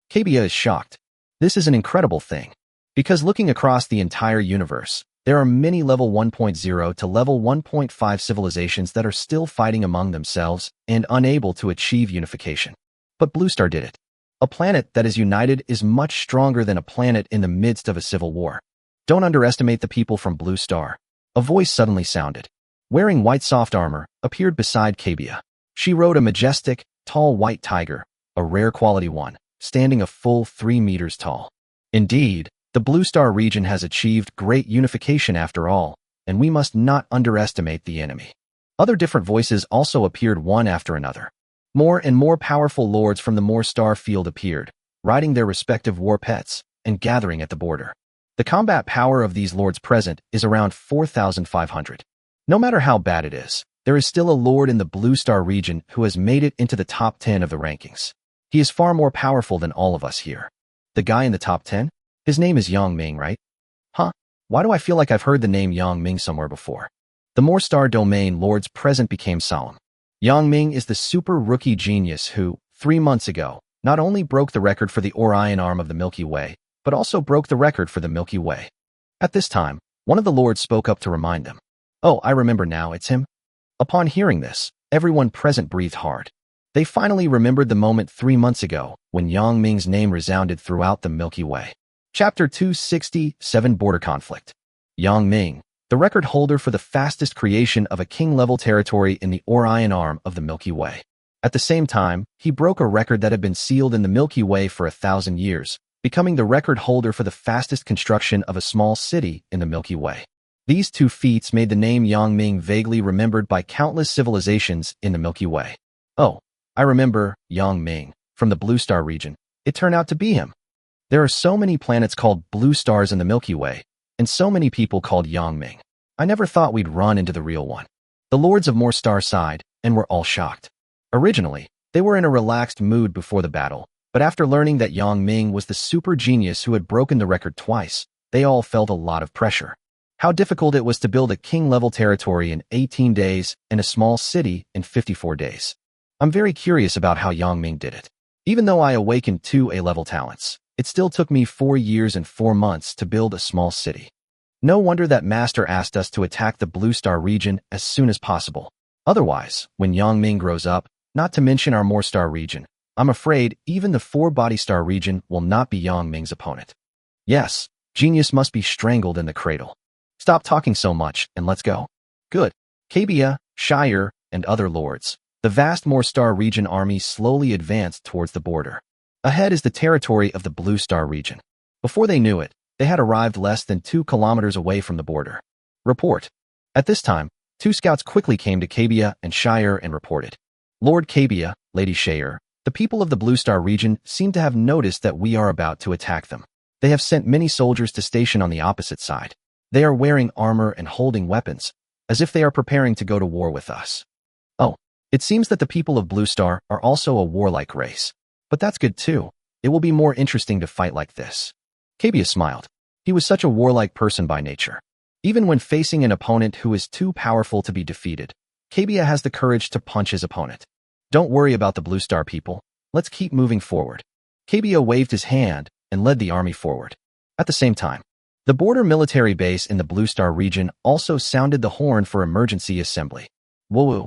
Kabia is shocked. This is an incredible thing. Because looking across the entire universe, there are many level 1.0 to level 1.5 civilizations that are still fighting among themselves and unable to achieve unification. But Blue Star did it. A planet that is united is much stronger than a planet in the midst of a civil war. Don't underestimate the people from Blue Star. A voice suddenly sounded. Wearing white soft armor, appeared beside Kabia. She rode a majestic, tall white tiger, a rare quality one, standing a full 3 meters tall. Indeed, the Blue Star Region has achieved great unification after all, and we must not underestimate the enemy. Other different voices also appeared one after another. More and more powerful lords from the More Star Field appeared, riding their respective war pets, and gathering at the border. The combat power of these lords present is around 4,500. No matter how bad it is, there is still a lord in the Blue Star Region who has made it into the top 10 of the rankings. He is far more powerful than all of us here. The guy in the top 10? His name is Yang Ming, right? Huh? Why do I feel like I've heard the name Yang Ming somewhere before? The More Star Domain lords present became solemn. Yang Ming is the super rookie genius who, 3 months ago, not only broke the record for the Orion arm of the Milky Way, but also broke the record for the Milky Way. At this time, one of the lords spoke up to remind them. Oh, I remember now, it's him. Upon hearing this, everyone present breathed hard. They finally remembered the moment 3 months ago when Yang Ming's name resounded throughout the Milky Way. Chapter 267 Border Conflict. Yang Ming, the record holder for the fastest creation of a king-level territory in the Orion arm of the Milky Way. At the same time, he broke a record that had been sealed in the Milky Way for 1,000 years, becoming the record holder for the fastest construction of a small city in the Milky Way. These two feats made the name Yang Ming vaguely remembered by countless civilizations in the Milky Way. Oh, I remember Yang Ming from the Blue Star region. It turned out to be him. There are so many planets called blue stars in the Milky Way, and so many people called Yang Ming. I never thought we'd run into the real one. The Lords of More Star sighed, and were all shocked. Originally, they were in a relaxed mood before the battle, but after learning that Yang Ming was the super genius who had broken the record twice, they all felt a lot of pressure. How difficult it was to build a king-level territory in 18 days and a small city in 54 days. I'm very curious about how Yang Ming did it. Even though I awakened 2 A-level talents, it still took me 4 years and 4 months to build a small city. No wonder that Master asked us to attack the Blue Star region as soon as possible. Otherwise, when Yang Ming grows up, not to mention our More Star region, I'm afraid even the 4-body star region will not be Yang Ming's opponent. Yes, genius must be strangled in the cradle. Stop talking so much and let's go. Good. Kabia, Shire, and other lords. The vast More Star region army slowly advanced towards the border. Ahead is the territory of the Blue Star region. Before they knew it, they had arrived less than 2 kilometers away from the border. Report. At this time, 2 scouts quickly came to Kabia and Shire and reported. Lord Kabia, Lady Shire, the people of the Blue Star region seem to have noticed that we are about to attack them. They have sent many soldiers to station on the opposite side. They are wearing armor and holding weapons, as if they are preparing to go to war with us. Oh, it seems that the people of Blue Star are also a warlike race. But that's good too. It will be more interesting to fight like this. Kabia smiled. He was such a warlike person by nature. Even when facing an opponent who is too powerful to be defeated, Kabia has the courage to punch his opponent. Don't worry about the Blue Star people. Let's keep moving forward. Kabia waved his hand and led the army forward. At the same time, the border military base in the Blue Star region also sounded the horn for emergency assembly. Woo-woo.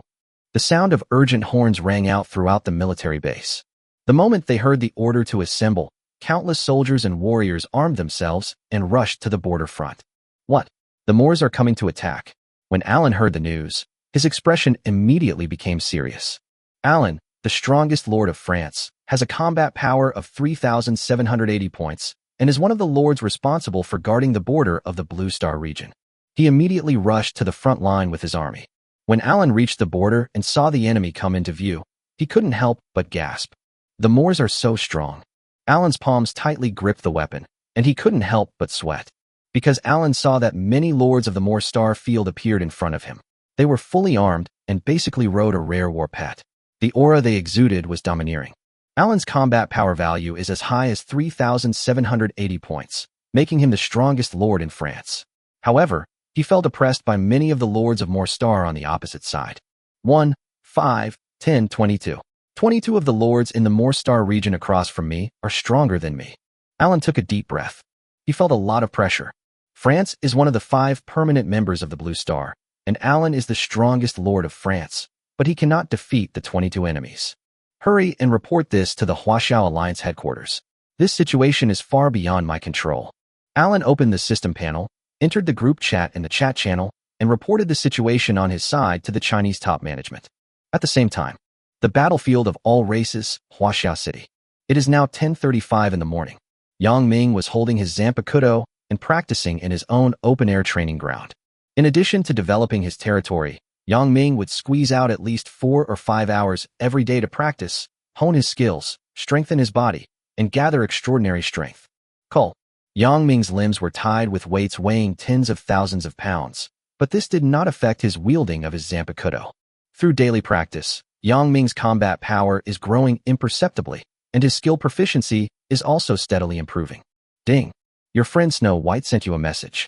The sound of urgent horns rang out throughout the military base. The moment they heard the order to assemble, countless soldiers and warriors armed themselves and rushed to the border front. What? The Moors are coming to attack. When Alan heard the news, his expression immediately became serious. Alan, the strongest lord of France, has a combat power of 3,780 points and is one of the lords responsible for guarding the border of the Blue Star region. He immediately rushed to the front line with his army. When Alan reached the border and saw the enemy come into view, he couldn't help but gasp. The Moors are so strong. Alan's palms tightly gripped the weapon, and he couldn't help but sweat. Because Alan saw that many lords of the Moor Star field appeared in front of him. They were fully armed and basically rode a rare war pet. The aura they exuded was domineering. Alan's combat power value is as high as 3,780 points, making him the strongest lord in France. However, he felt oppressed by many of the lords of More Star on the opposite side. 1, 5, 10, 22. 22 of the lords in the More Star region across from me are stronger than me. Alan took a deep breath. He felt a lot of pressure. France is one of the 5 permanent members of the Blue Star, and Alan is the strongest lord of France, but he cannot defeat the 22 enemies. Hurry and report this to the Huaxiao Alliance headquarters. This situation is far beyond my control. Alan opened the system panel, entered the group chat in the chat channel, and reported the situation on his side to the Chinese top management. At the same time, the battlefield of all races, Huaxiao City. It is now 10:35 in the morning. Yang Ming was holding his Zanpakuto and practicing in his own open-air training ground. In addition to developing his territory, Yang Ming would squeeze out at least 4 or 5 hours every day to practice, hone his skills, strengthen his body, and gather extraordinary strength. Cole. Yang Ming's limbs were tied with weights weighing tens of thousands of pounds, but this did not affect his wielding of his Zanpakuto. Through daily practice, Yang Ming's combat power is growing imperceptibly, and his skill proficiency is also steadily improving. Ding! Your friend Snow White sent you a message.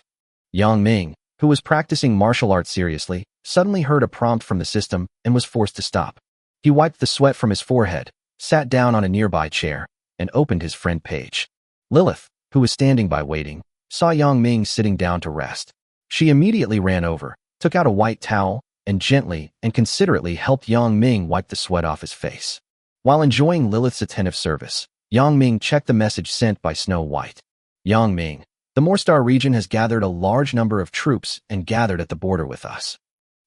Yang Ming, who was practicing martial arts seriously, suddenly heard a prompt from the system and was forced to stop. He wiped the sweat from his forehead, sat down on a nearby chair, and opened his friend page. Lilith, who was standing by waiting, saw Yang Ming sitting down to rest. She immediately ran over, took out a white towel, and gently and considerately helped Yang Ming wipe the sweat off his face. While enjoying Lilith's attentive service, Yang Ming checked the message sent by Snow White. Yang Ming, the Moorstar region has gathered a large number of troops and gathered at the border with us.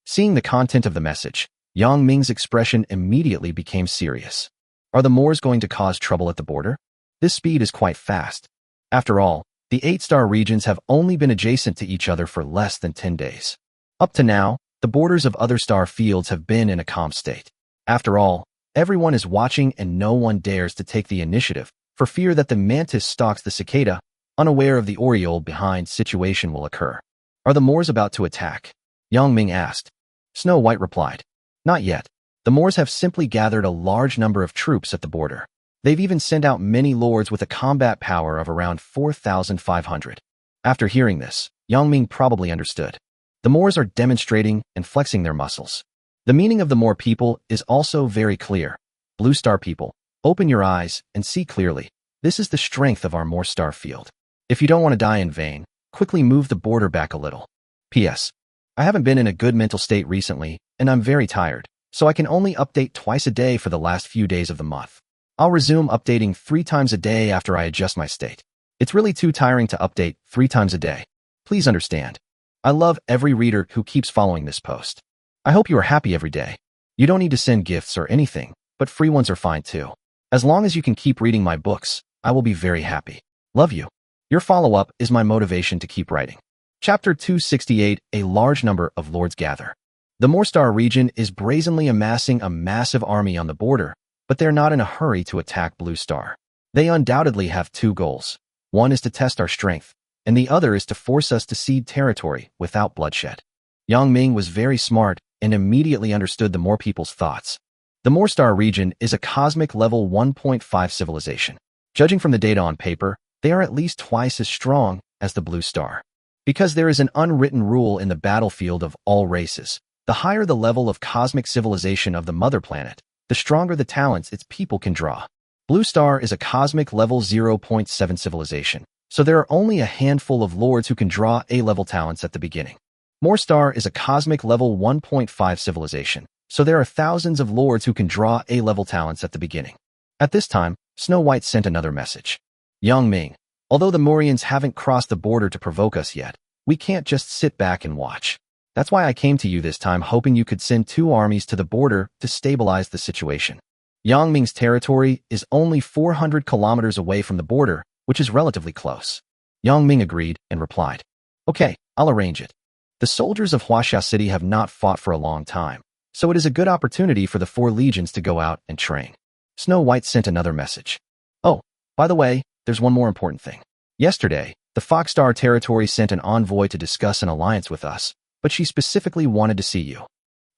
Seeing the content of the message, Yang Ming's expression immediately became serious. Are the Moors going to cause trouble at the border? This speed is quite fast. After all, the 8-star regions have only been adjacent to each other for less than 10 days. Up to now, the borders of other star fields have been in a calm state. After all, everyone is watching and no one dares to take the initiative, for fear that the mantis stalks the cicada, unaware of the Oriole behind situation will occur. Are the Moors about to attack? Yang Ming asked. Snow White replied. Not yet. The Moors have simply gathered a large number of troops at the border. They've even sent out many lords with a combat power of around 4,500. After hearing this, Yang Ming probably understood. The Moors are demonstrating and flexing their muscles. The meaning of the Moor people is also very clear. Blue Star people, open your eyes and see clearly. This is the strength of our Moorstar field. If you don't want to die in vain, quickly move the border back a little. P.S. I haven't been in a good mental state recently, and I'm very tired, so I can only update twice a day for the last few days of the month. I'll resume updating 3 times a day after I adjust my state. It's really too tiring to update 3 times a day. Please understand. I love every reader who keeps following this post. I hope you are happy every day. You don't need to send gifts or anything, but free ones are fine too. As long as you can keep reading my books, I will be very happy. Love you. Your follow-up is my motivation to keep writing. Chapter 268, A large number of lords gather. The Moorstar region is brazenly amassing a massive army on the border, but they're not in a hurry to attack Blue Star. They undoubtedly have 2 goals. One is to test our strength, and the other is to force us to cede territory without bloodshed. Yang Ming was very smart and immediately understood the Moor people's thoughts. The Moorstar region is a cosmic level 1.5 civilization. Judging from the data on paper, they are at least twice as strong as the Blue Star. Because there is an unwritten rule in the battlefield of all races, the higher the level of cosmic civilization of the mother planet, the stronger the talents its people can draw. Blue Star is a cosmic level 0.7 civilization, so there are only a handful of lords who can draw A-level talents at the beginning. Moorstar is a cosmic level 1.5 civilization, so there are thousands of lords who can draw A-level talents at the beginning. At this time, Snow White sent another message. Yang Ming, although the Moorians haven't crossed the border to provoke us yet, we can't just sit back and watch. That's why I came to you this time hoping you could send 2 armies to the border to stabilize the situation. Yang Ming's territory is only 400 kilometers away from the border, which is relatively close. Yang Ming agreed and replied, Okay, I'll arrange it. The soldiers of Huaxia City have not fought for a long time, so it is a good opportunity for the 4 legions to go out and train. Snow White sent another message. Oh, by the way, there's one more important thing. Yesterday, the Foxstar territory sent an envoy to discuss an alliance with us, but she specifically wanted to see you.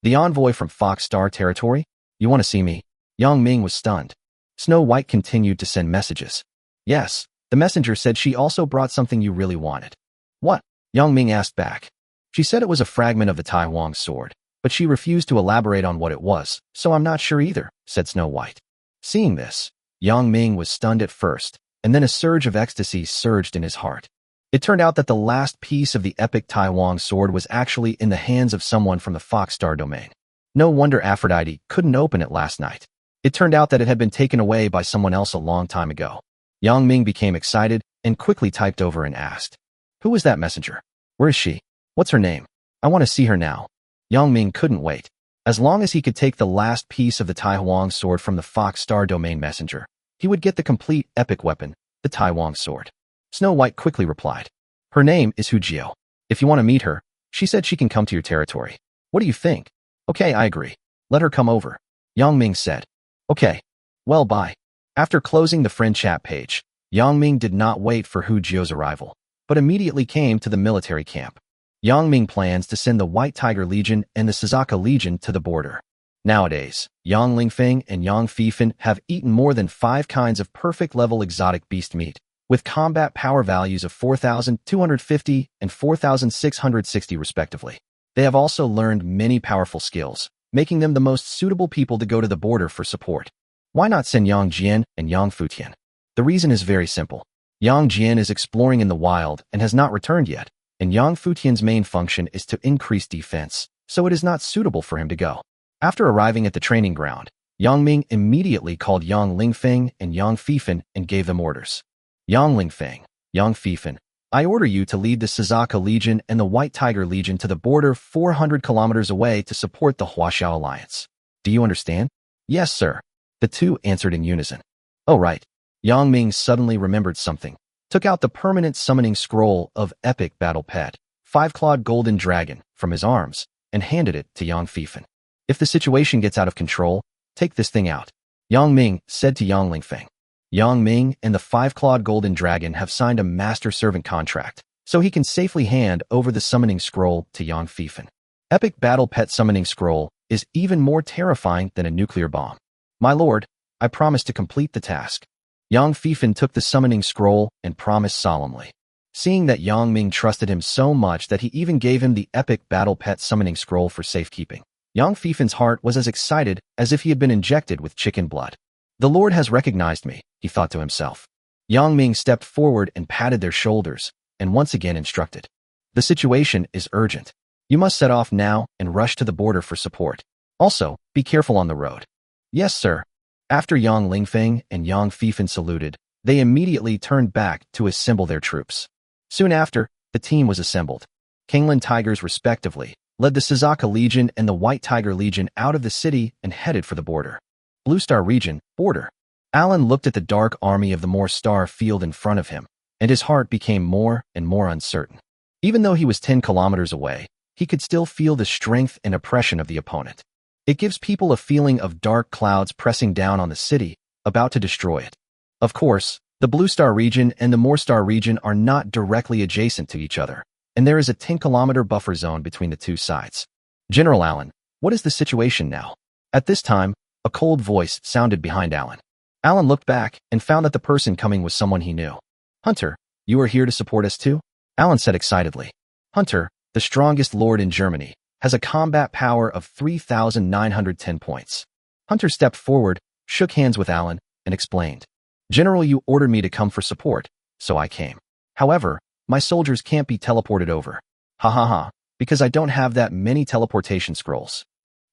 The envoy from Foxstar territory? You want to see me? Yang Ming was stunned. Snow White continued to send messages. Yes, the messenger said she also brought something you really wanted. What? Yang Ming asked back. She said it was a fragment of the Tai Huang sword, but she refused to elaborate on what it was, so I'm not sure either, said Snow White. Seeing this, Yang Ming was stunned at first, and then a surge of ecstasy surged in his heart. It turned out that the last piece of the epic Tai Huang sword was actually in the hands of someone from the Foxstar domain. No wonder Aphrodite couldn't open it last night. It turned out that it had been taken away by someone else a long time ago. Yang Ming became excited and quickly typed over and asked, Who was that messenger? Where is she? What's her name? I want to see her now. Yang Ming couldn't wait. As long as he could take the last piece of the Tai Huang sword from the Foxstar domain messenger, he would get the complete epic weapon, the Tai Huang sword. Snow White quickly replied, Her name is Hujio. If you want to meet her, she said she can come to your territory. What do you think? Okay, I agree. Let her come over. Yang Ming said. Okay. Well, bye. After closing the friend chat page, Yang Ming did not wait for Hujio's arrival, but immediately came to the military camp. Yang Ming plans to send the White Tiger Legion and the Suzaka Legion to the border. Nowadays, Yang Lingfeng and Yang Fifan have eaten more than 5 kinds of perfect level exotic beast meat, with combat power values of 4,250 and 4,660 respectively. They have also learned many powerful skills, making them the most suitable people to go to the border for support. Why not send Yang Jian and Yang Futian? The reason is very simple. Yang Jian is exploring in the wild and has not returned yet, and Yang Futian's main function is to increase defense, so it is not suitable for him to go. After arriving at the training ground, Yang Ming immediately called Yang Lingfeng and Yang Fifan and gave them orders. Yang Lingfeng, Yang Fifan, I order you to lead the Suzaka Legion and the White Tiger Legion to the border 400 kilometers away to support the Huaxiao Alliance. Do you understand? Yes, sir. The two answered in unison. Oh, right. Yang Ming suddenly remembered something, took out the permanent summoning scroll of Epic Battle Pet, Five-Clawed Golden Dragon, from his arms, and handed it to Yang Fifan. If the situation gets out of control, take this thing out. Yang Ming said to Yang Lingfeng. Yang Ming and the Five-Clawed Golden Dragon have signed a master-servant contract, so he can safely hand over the summoning scroll to Yang Fifan. Epic Battle Pet Summoning Scroll is even more terrifying than a nuclear bomb. My lord, I promise to complete the task. Yang Fifan took the summoning scroll and promised solemnly. Seeing that Yang Ming trusted him so much that he even gave him the Epic Battle Pet Summoning Scroll for safekeeping, Yang Fifan's heart was as excited as if he had been injected with chicken blood. The Lord has recognized me, he thought to himself. Yang Ming stepped forward and patted their shoulders, and once again instructed. The situation is urgent. You must set off now and rush to the border for support. Also, be careful on the road. Yes, sir. After Yang Lingfeng and Yang Fifan saluted, they immediately turned back to assemble their troops. Soon after, the team was assembled. Kingland Tigers, respectively, led the Suzaka Legion and the White Tiger Legion out of the city and headed for the border. Blue Star Region, border. Alan looked at the dark army of the Moor Star field in front of him, and his heart became more and more uncertain. Even though he was 10 kilometers away, he could still feel the strength and oppression of the opponent. It gives people a feeling of dark clouds pressing down on the city, about to destroy it. Of course, the Blue Star Region and the Moor Star Region are not directly adjacent to each other, and there is a 10-kilometer buffer zone between the two sides. General Allen, what is the situation now? At this time, a cold voice sounded behind Alan. Alan looked back and found that the person coming was someone he knew. Hunter, you are here to support us too? Alan said excitedly. Hunter, the strongest lord in Germany, has a combat power of 3,910 points. Hunter stepped forward, shook hands with Alan, and explained. General, you ordered me to come for support, so I came. However, my soldiers can't be teleported over. Ha ha ha, because I don't have that many teleportation scrolls.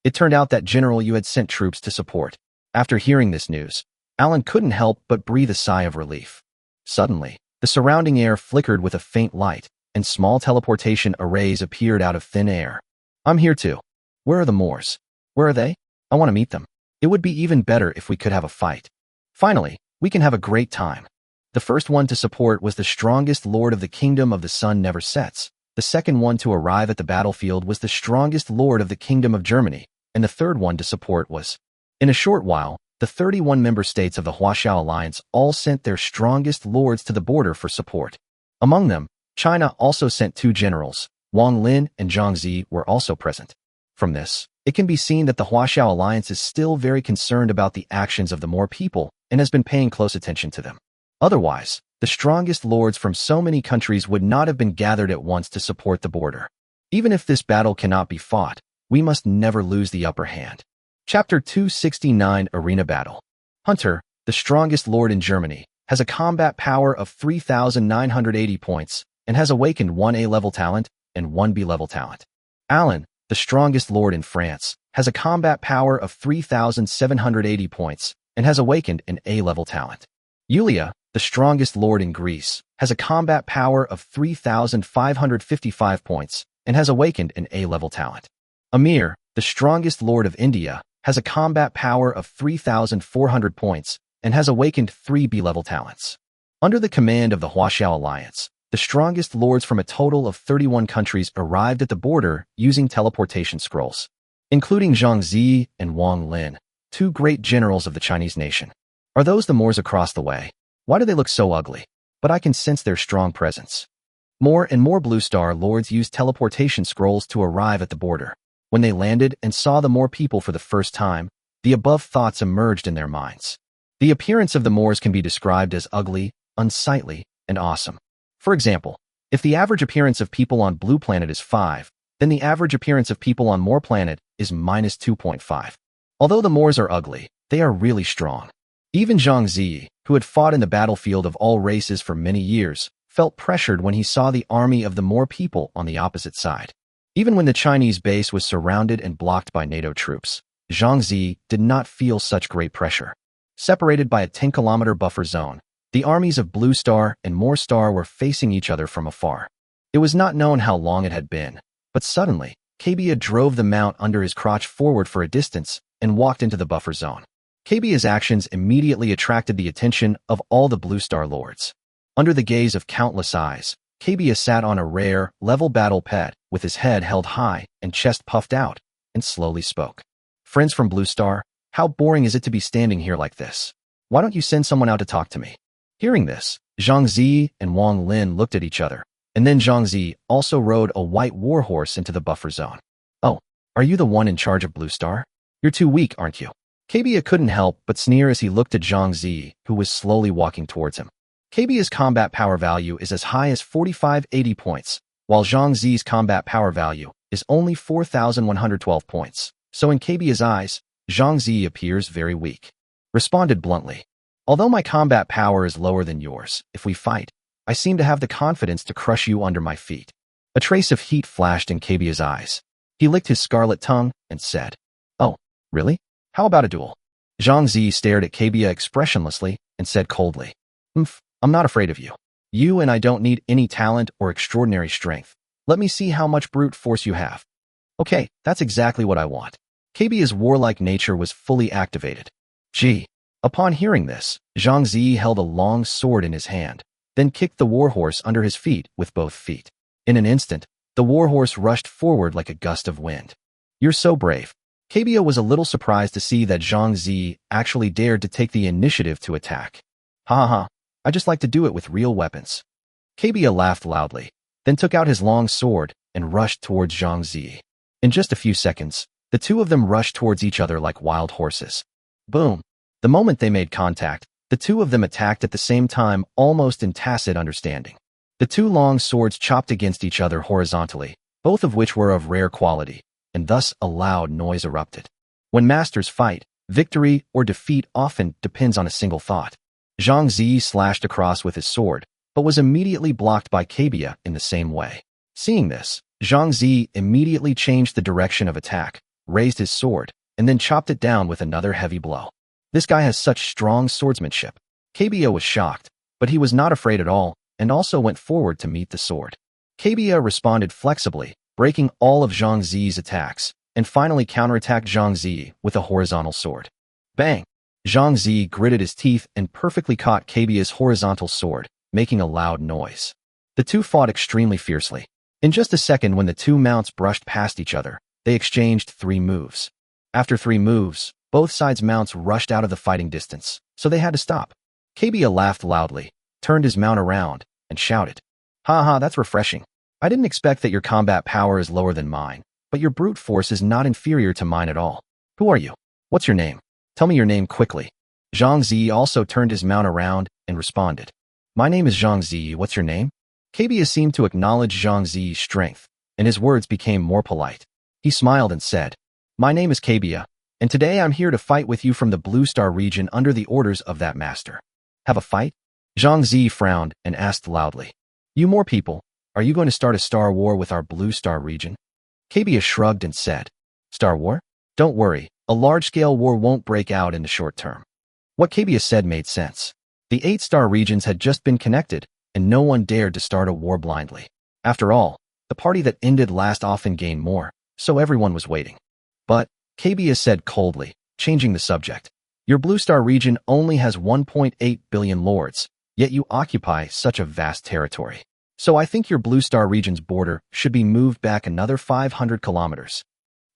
It turned out that General, you had sent troops to support. After hearing this news, Alan couldn't help but breathe a sigh of relief. Suddenly, the surrounding air flickered with a faint light, and small teleportation arrays appeared out of thin air. I'm here too. Where are the Moors? Where are they? I want to meet them. It would be even better if we could have a fight. Finally, we can have a great time. The first one to support was the strongest lord of the kingdom of the sun never sets. The second one to arrive at the battlefield was the strongest lord of the kingdom of Germany, and the third one to support was. In a short while, the 31 member states of the Huaxiao Alliance all sent their strongest lords to the border for support. Among them, China also sent 2 generals. Wang Lin and Zhang Zi were also present. From this, it can be seen that the Huaxiao Alliance is still very concerned about the actions of the Moor people and has been paying close attention to them. Otherwise, the strongest lords from so many countries would not have been gathered at once to support the border. Even if this battle cannot be fought, we must never lose the upper hand. Chapter 269 Arena Battle. Hunter, the strongest lord in Germany, has a combat power of 3,980 points and has awakened 1 A-level talent and 1 B-level talent. Alan, the strongest lord in France, has a combat power of 3,780 points and has awakened an A-level talent. Yulia, the strongest lord in Greece, has a combat power of 3,555 points and has awakened an A-level talent. Amir, the strongest lord of India, has a combat power of 3,400 points and has awakened 3 B-level talents. Under the command of the Huaxiao Alliance, the strongest lords from a total of 31 countries arrived at the border using teleportation scrolls, including Zhang Zi and Wang Lin, 2 great generals of the Chinese nation. Are those the Moors across the way? Why do they look so ugly? But I can sense their strong presence. More and more Blue Star lords used teleportation scrolls to arrive at the border. When they landed and saw the Moor people for the first time, the above thoughts emerged in their minds. The appearance of the Moors can be described as ugly, unsightly, and awesome. For example, if the average appearance of people on Blue Planet is 5, then the average appearance of people on Moor Planet is minus 2.5. Although the Moors are ugly, they are really strong. Even Zhang Zi, who had fought in the battlefield of all races for many years, felt pressured when he saw the army of the Moor people on the opposite side. Even when the Chinese base was surrounded and blocked by NATO troops, Zhang Zi did not feel such great pressure. Separated by a 10-kilometer buffer zone, the armies of Blue Star and More Star were facing each other from afar. It was not known how long it had been, but suddenly, Kebia drove the mount under his crotch forward for a distance and walked into the buffer zone. Kebia's actions immediately attracted the attention of all the Blue Star lords. Under the gaze of countless eyes, Kebia sat on a rare, level battle pet with his head held high and chest puffed out, and slowly spoke. Friends from Blue Star, how boring is it to be standing here like this? Why don't you send someone out to talk to me? Hearing this, Zhang Zi and Wang Lin looked at each other, and then Zhang Zi also rode a white warhorse into the buffer zone. Oh, are you the one in charge of Blue Star? You're too weak, aren't you? Kebia couldn't help but sneer as he looked at Zhang Zi, who was slowly walking towards him. Kebia's combat power value is as high as 4580 points, while Zhang Zi's combat power value is only 4112 points. So in Kebia's eyes, Zhang Zi appears very weak. Responded bluntly. Although my combat power is lower than yours, if we fight, I seem to have the confidence to crush you under my feet. A trace of heat flashed in Kebia's eyes. He licked his scarlet tongue and said, Oh, really? How about a duel? Zhang Zi stared at Kebia expressionlessly and said coldly, I'm not afraid of you. You and I don't need any talent or extraordinary strength. Let me see how much brute force you have. Okay, that's exactly what I want. Kebia's warlike nature was fully activated. Gee. Upon hearing this, Zhang Zi held a long sword in his hand, then kicked the warhorse under his feet with both feet. In an instant, the warhorse rushed forward like a gust of wind. You're so brave. Kebia was a little surprised to see that Zhang Zi actually dared to take the initiative to attack. Ha ha ha, I just like to do it with real weapons. Kebia laughed loudly, then took out his long sword and rushed towards Zhang Zi. In just a few seconds, the two of them rushed towards each other like wild horses. Boom! The moment they made contact, the two of them attacked at the same time, almost in tacit understanding. The two long swords chopped against each other horizontally, both of which were of rare quality, and thus a loud noise erupted. When masters fight, victory or defeat often depends on a single thought. Zhang Zi slashed across with his sword, but was immediately blocked by Kebia in the same way. Seeing this, Zhang Zi immediately changed the direction of attack, raised his sword, and then chopped it down with another heavy blow. This guy has such strong swordsmanship. Kebia was shocked, but he was not afraid at all, and also went forward to meet the sword. Kebia responded flexibly, breaking all of Zhang Zi's attacks, and finally counterattacked Zhang Zi with a horizontal sword. Bang! Zhang Zi gritted his teeth and perfectly caught Kebia's horizontal sword, making a loud noise. The two fought extremely fiercely. In just a second, when the two mounts brushed past each other, they exchanged 3 moves. After 3 moves, both sides' mounts rushed out of the fighting distance, so they had to stop. Kebia laughed loudly, turned his mount around, and shouted, Ha ha, that's refreshing. I didn't expect that your combat power is lower than mine, but your brute force is not inferior to mine at all. Who are you? What's your name? Tell me your name quickly. Zhang Zi also turned his mount around and responded, My name is Zhang Zi, what's your name? Kebia seemed to acknowledge Zhang Zi's strength, and his words became more polite. He smiled and said, My name is Kebia, and today I'm here to fight with you from the Blue Star region under the orders of that master. Have a fight? Zhang Zi frowned and asked loudly, You more people, are you going to start a star war with our Blue Star region? Kebia shrugged and said, Star war? Don't worry, a large-scale war won't break out in the short term. What Kebia said made sense. The 8-star regions had just been connected, and no one dared to start a war blindly. After all, the party that ended last often gained more, so everyone was waiting. But, Kebia said coldly, changing the subject, Your Blue Star region only has 1.8 billion lords, yet you occupy such a vast territory. So I think your Blue Star region's border should be moved back another 500 kilometers.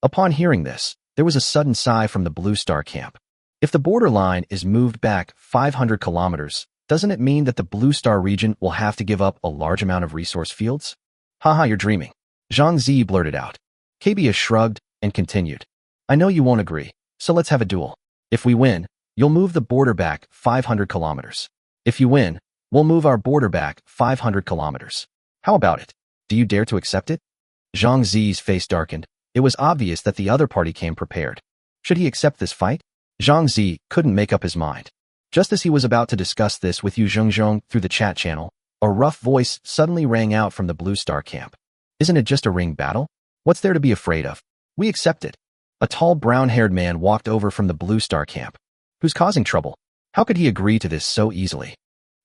Upon hearing this, there was a sudden sigh from the Blue Star camp. If the border line is moved back 500 kilometers, doesn't it mean that the Blue Star region will have to give up a large amount of resource fields? Haha, you're dreaming. Zhang Zi blurted out. Kebia shrugged and continued. I know you won't agree, so let's have a duel. If we win, you'll move the border back 500 kilometers. If you win, we'll move our border back 500 kilometers. How about it? Do you dare to accept it? Zhang Zi's face darkened. It was obvious that the other party came prepared. Should he accept this fight? Zhang Zi couldn't make up his mind. Just as he was about to discuss this with Yu Zhongzhong through the chat channel, a rough voice suddenly rang out from the Blue Star camp. Isn't it just a ring battle? What's there to be afraid of? We accept it. A tall brown-haired man walked over from the Blue Star camp. Who's causing trouble? How could he agree to this so easily?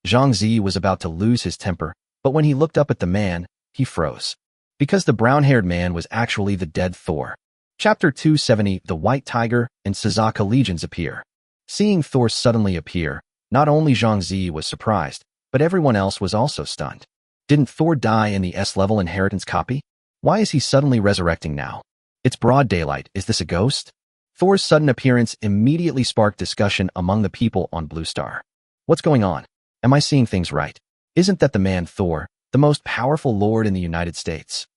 Zhang Zi was about to lose his temper, but when he looked up at the man, he froze. Because the brown-haired man was actually the dead Thor. Chapter 270, The White Tiger and Sazaka Legions appear. Seeing Thor suddenly appear, not only Zhang Zi was surprised, but everyone else was also stunned. Didn't Thor die in the S-level inheritance copy? Why is he suddenly resurrecting now? It's broad daylight. Is this a ghost? Thor's sudden appearance immediately sparked discussion among the people on Blue Star. What's going on? Am I seeing things right? Isn't that the man Thor, the most powerful lord in the United States?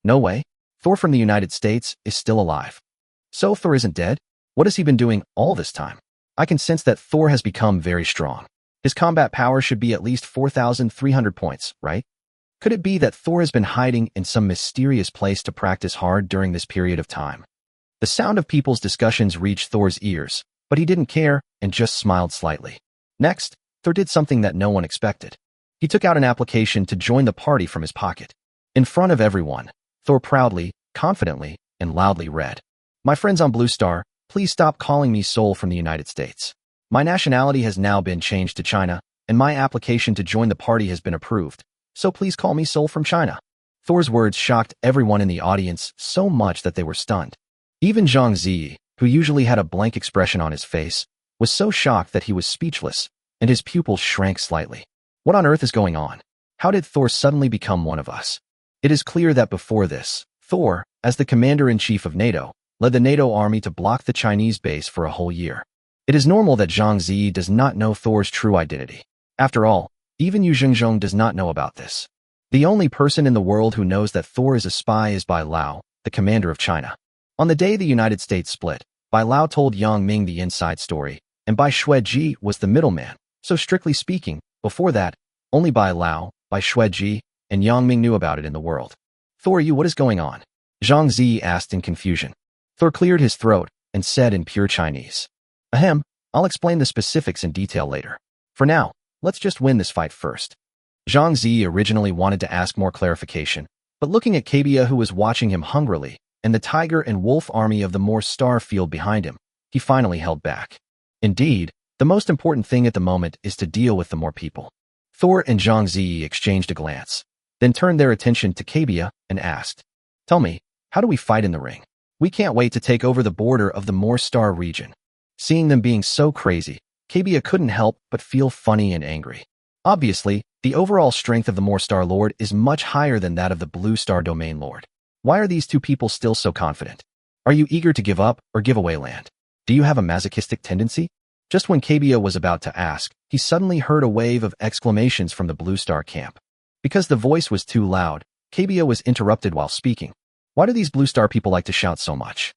No way. Thor from the United States is still alive. So Thor isn't dead? What has he been doing all this time? I can sense that Thor has become very strong. His combat power should be at least 4,300 points, right? Could it be that Thor has been hiding in some mysterious place to practice hard during this period of time? The sound of people's discussions reached Thor's ears, but he didn't care and just smiled slightly. Next, Thor did something that no one expected. He took out an application to join the party from his pocket. In front of everyone, Thor proudly, confidently, and loudly read, "My friends on Blue Star, please stop calling me Soul from the United States. My nationality has now been changed to China, and my application to join the party has been approved. So please call me Soul from China." Thor's words shocked everyone in the audience so much that they were stunned. Even Zhang Zi, who usually had a blank expression on his face, was so shocked that he was speechless, and his pupils shrank slightly. What on earth is going on? How did Thor suddenly become one of us? It is clear that before this, Thor, as the commander-in-chief of NATO, led the NATO army to block the Chinese base for a whole year. It is normal that Zhang Zi does not know Thor's true identity. After all, even Yu Zhengzhong does not know about this. The only person in the world who knows that Thor is a spy is Bai Lao, the commander of China. On the day the United States split, Bai Lao told Yang Ming the inside story, and Bai Xueji was the middleman. So strictly speaking, before that, only Bai Lao, Bai Xueji, and Yang Ming knew about it in the world. "Thor, what is going on?" Zhang Zi asked in confusion. Thor cleared his throat and said in pure Chinese, "Ahem, I'll explain the specifics in detail later. For now, let's just win this fight first." Zhang Zi originally wanted to ask more clarification, but looking at Kabia, who was watching him hungrily, and the tiger and wolf army of the Moor Star field behind him, he finally held back. Indeed, the most important thing at the moment is to deal with the more people. Thor and Zhang Zi exchanged a glance, then turned their attention to Kabia and asked, "Tell me, how do we fight in the ring? We can't wait to take over the border of the Moor Star region." Seeing them being so crazy, Kabia couldn't help but feel funny and angry. Obviously, the overall strength of the Moor Star Lord is much higher than that of the Blue Star Domain Lord. Why are these two people still so confident? Are you eager to give up or give away land? Do you have a masochistic tendency? Just when Kabia was about to ask, he suddenly heard a wave of exclamations from the Blue Star camp. Because the voice was too loud, Kabia was interrupted while speaking. Why do these Blue Star people like to shout so much?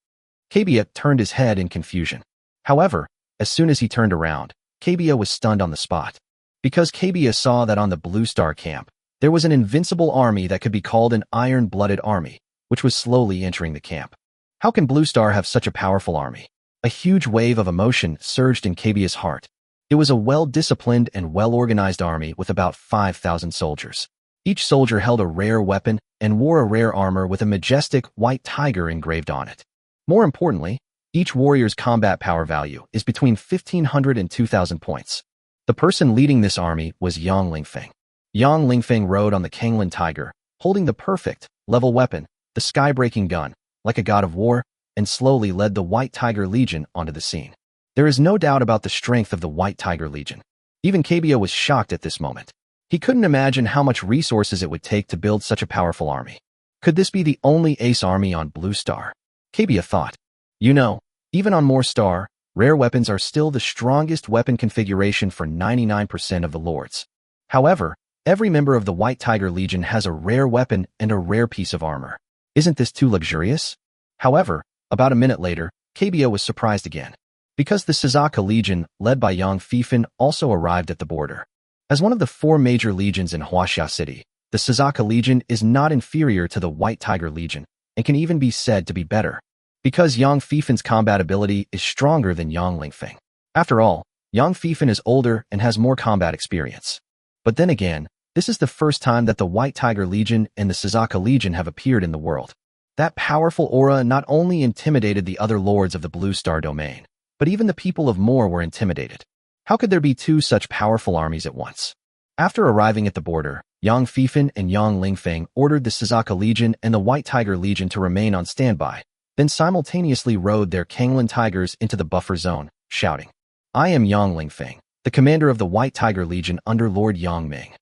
Kabia turned his head in confusion. However, as soon as he turned around, Kabia was stunned on the spot. Because Kabia saw that on the Blue Star camp, there was an invincible army that could be called an iron-blooded army, which was slowly entering the camp. How can Blue Star have such a powerful army? A huge wave of emotion surged in Kabia's heart. It was a well-disciplined and well-organized army with about 5,000 soldiers. Each soldier held a rare weapon and wore a rare armor with a majestic white tiger engraved on it. More importantly, each warrior's combat power value is between 1,500 and 2,000 points. The person leading this army was Yang Lingfeng. Yang Lingfeng rode on the Kanglin tiger, holding the perfect, level weapon, the sky-breaking gun, like a god of war, and slowly led the White Tiger Legion onto the scene. There is no doubt about the strength of the White Tiger Legion. Even Kabia was shocked at this moment. He couldn't imagine how much resources it would take to build such a powerful army. Could this be the only ace army on Blue Star? Kabia thought. You know, even on Moor Star, rare weapons are still the strongest weapon configuration for 99% of the lords. However, every member of the White Tiger Legion has a rare weapon and a rare piece of armor. Isn't this too luxurious? However, about a minute later, Kabia was surprised again. Because the Sazaka Legion, led by Yang Fifan, also arrived at the border. As one of the 4 major legions in Huaxia City, the Sazaka Legion is not inferior to the White Tiger Legion, and can even be said to be better. Because Yang Fifan's combat ability is stronger than Yang Lingfeng. After all, Yang Fifan is older and has more combat experience. But then again, this is the first time that the White Tiger Legion and the Sazaka Legion have appeared in the world. That powerful aura not only intimidated the other lords of the Blue Star domain, but even the people of Moor were intimidated. How could there be two such powerful armies at once? After arriving at the border, Yang Fifan and Yang Lingfeng ordered the Suzaka Legion and the White Tiger Legion to remain on standby, then simultaneously rode their Kanglan Tigers into the buffer zone, shouting, "I am Yang Lingfeng, the commander of the White Tiger Legion under Lord Yang Ming.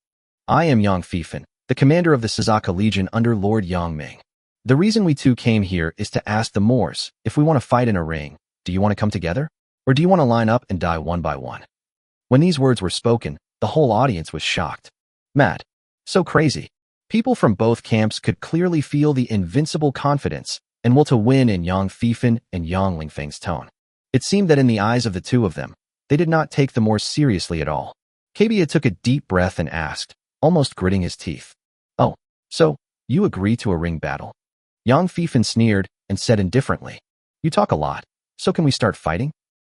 I am Yang Fifan, the commander of the Suzaka Legion under Lord Yang Ming. The reason we two came here is to ask the Moors, if we want to fight in a ring, do you want to come together? Or do you want to line up and die one by one?" When these words were spoken, the whole audience was shocked. Mad. So crazy. People from both camps could clearly feel the invincible confidence and will to win in Yang Fifan and Yang Lingfeng's tone. It seemed that in the eyes of the two of them, they did not take the Moors seriously at all. Kabia took a deep breath and asked, almost gritting his teeth, "Oh, so, you agree to a ring battle?" Yang Fifan sneered and said indifferently, "You talk a lot, so can we start fighting?"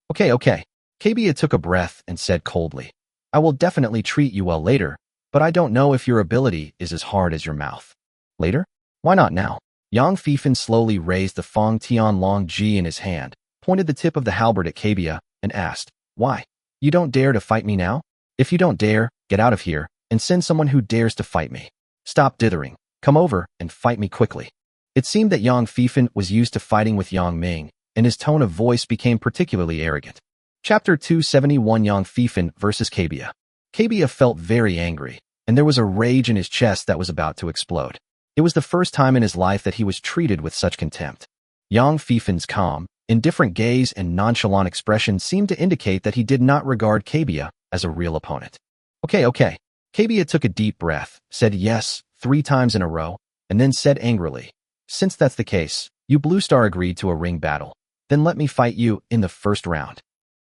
Okay. Kabia took a breath and said coldly, "I will definitely treat you well later, but I don't know if your ability is as hard as your mouth." Later? Why not now? Yang Fifan slowly raised the Fong Tian Long Ji in his hand, pointed the tip of the halberd at Kabia, and asked, "Why? You don't dare to fight me now? If you don't dare, get out of here, and send someone who dares to fight me. Stop dithering, come over, and fight me quickly." It seemed that Yang Fifan was used to fighting with Yang Ming, and his tone of voice became particularly arrogant. Chapter 271 Yang Fifan vs. Kabia. Kabia felt very angry, and there was a rage in his chest that was about to explode. It was the first time in his life that he was treated with such contempt. Yang Fifan's calm, indifferent gaze and nonchalant expression seemed to indicate that he did not regard Kabia as a real opponent. Okay. Kabia took a deep breath, said yes 3 times in a row, and then said angrily, "Since that's the case, you Blue Star agreed to a ring battle, then let me fight you in the first round."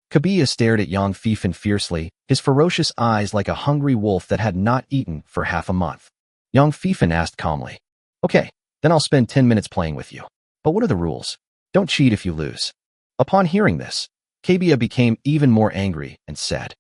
Kabia stared at Yang Fifan fiercely, his ferocious eyes like a hungry wolf that had not eaten for half a month. Yang Fifan asked calmly, "Okay, then I'll spend 10 minutes playing with you. But what are the rules? Don't cheat if you lose." Upon hearing this, Kabia became even more angry and said,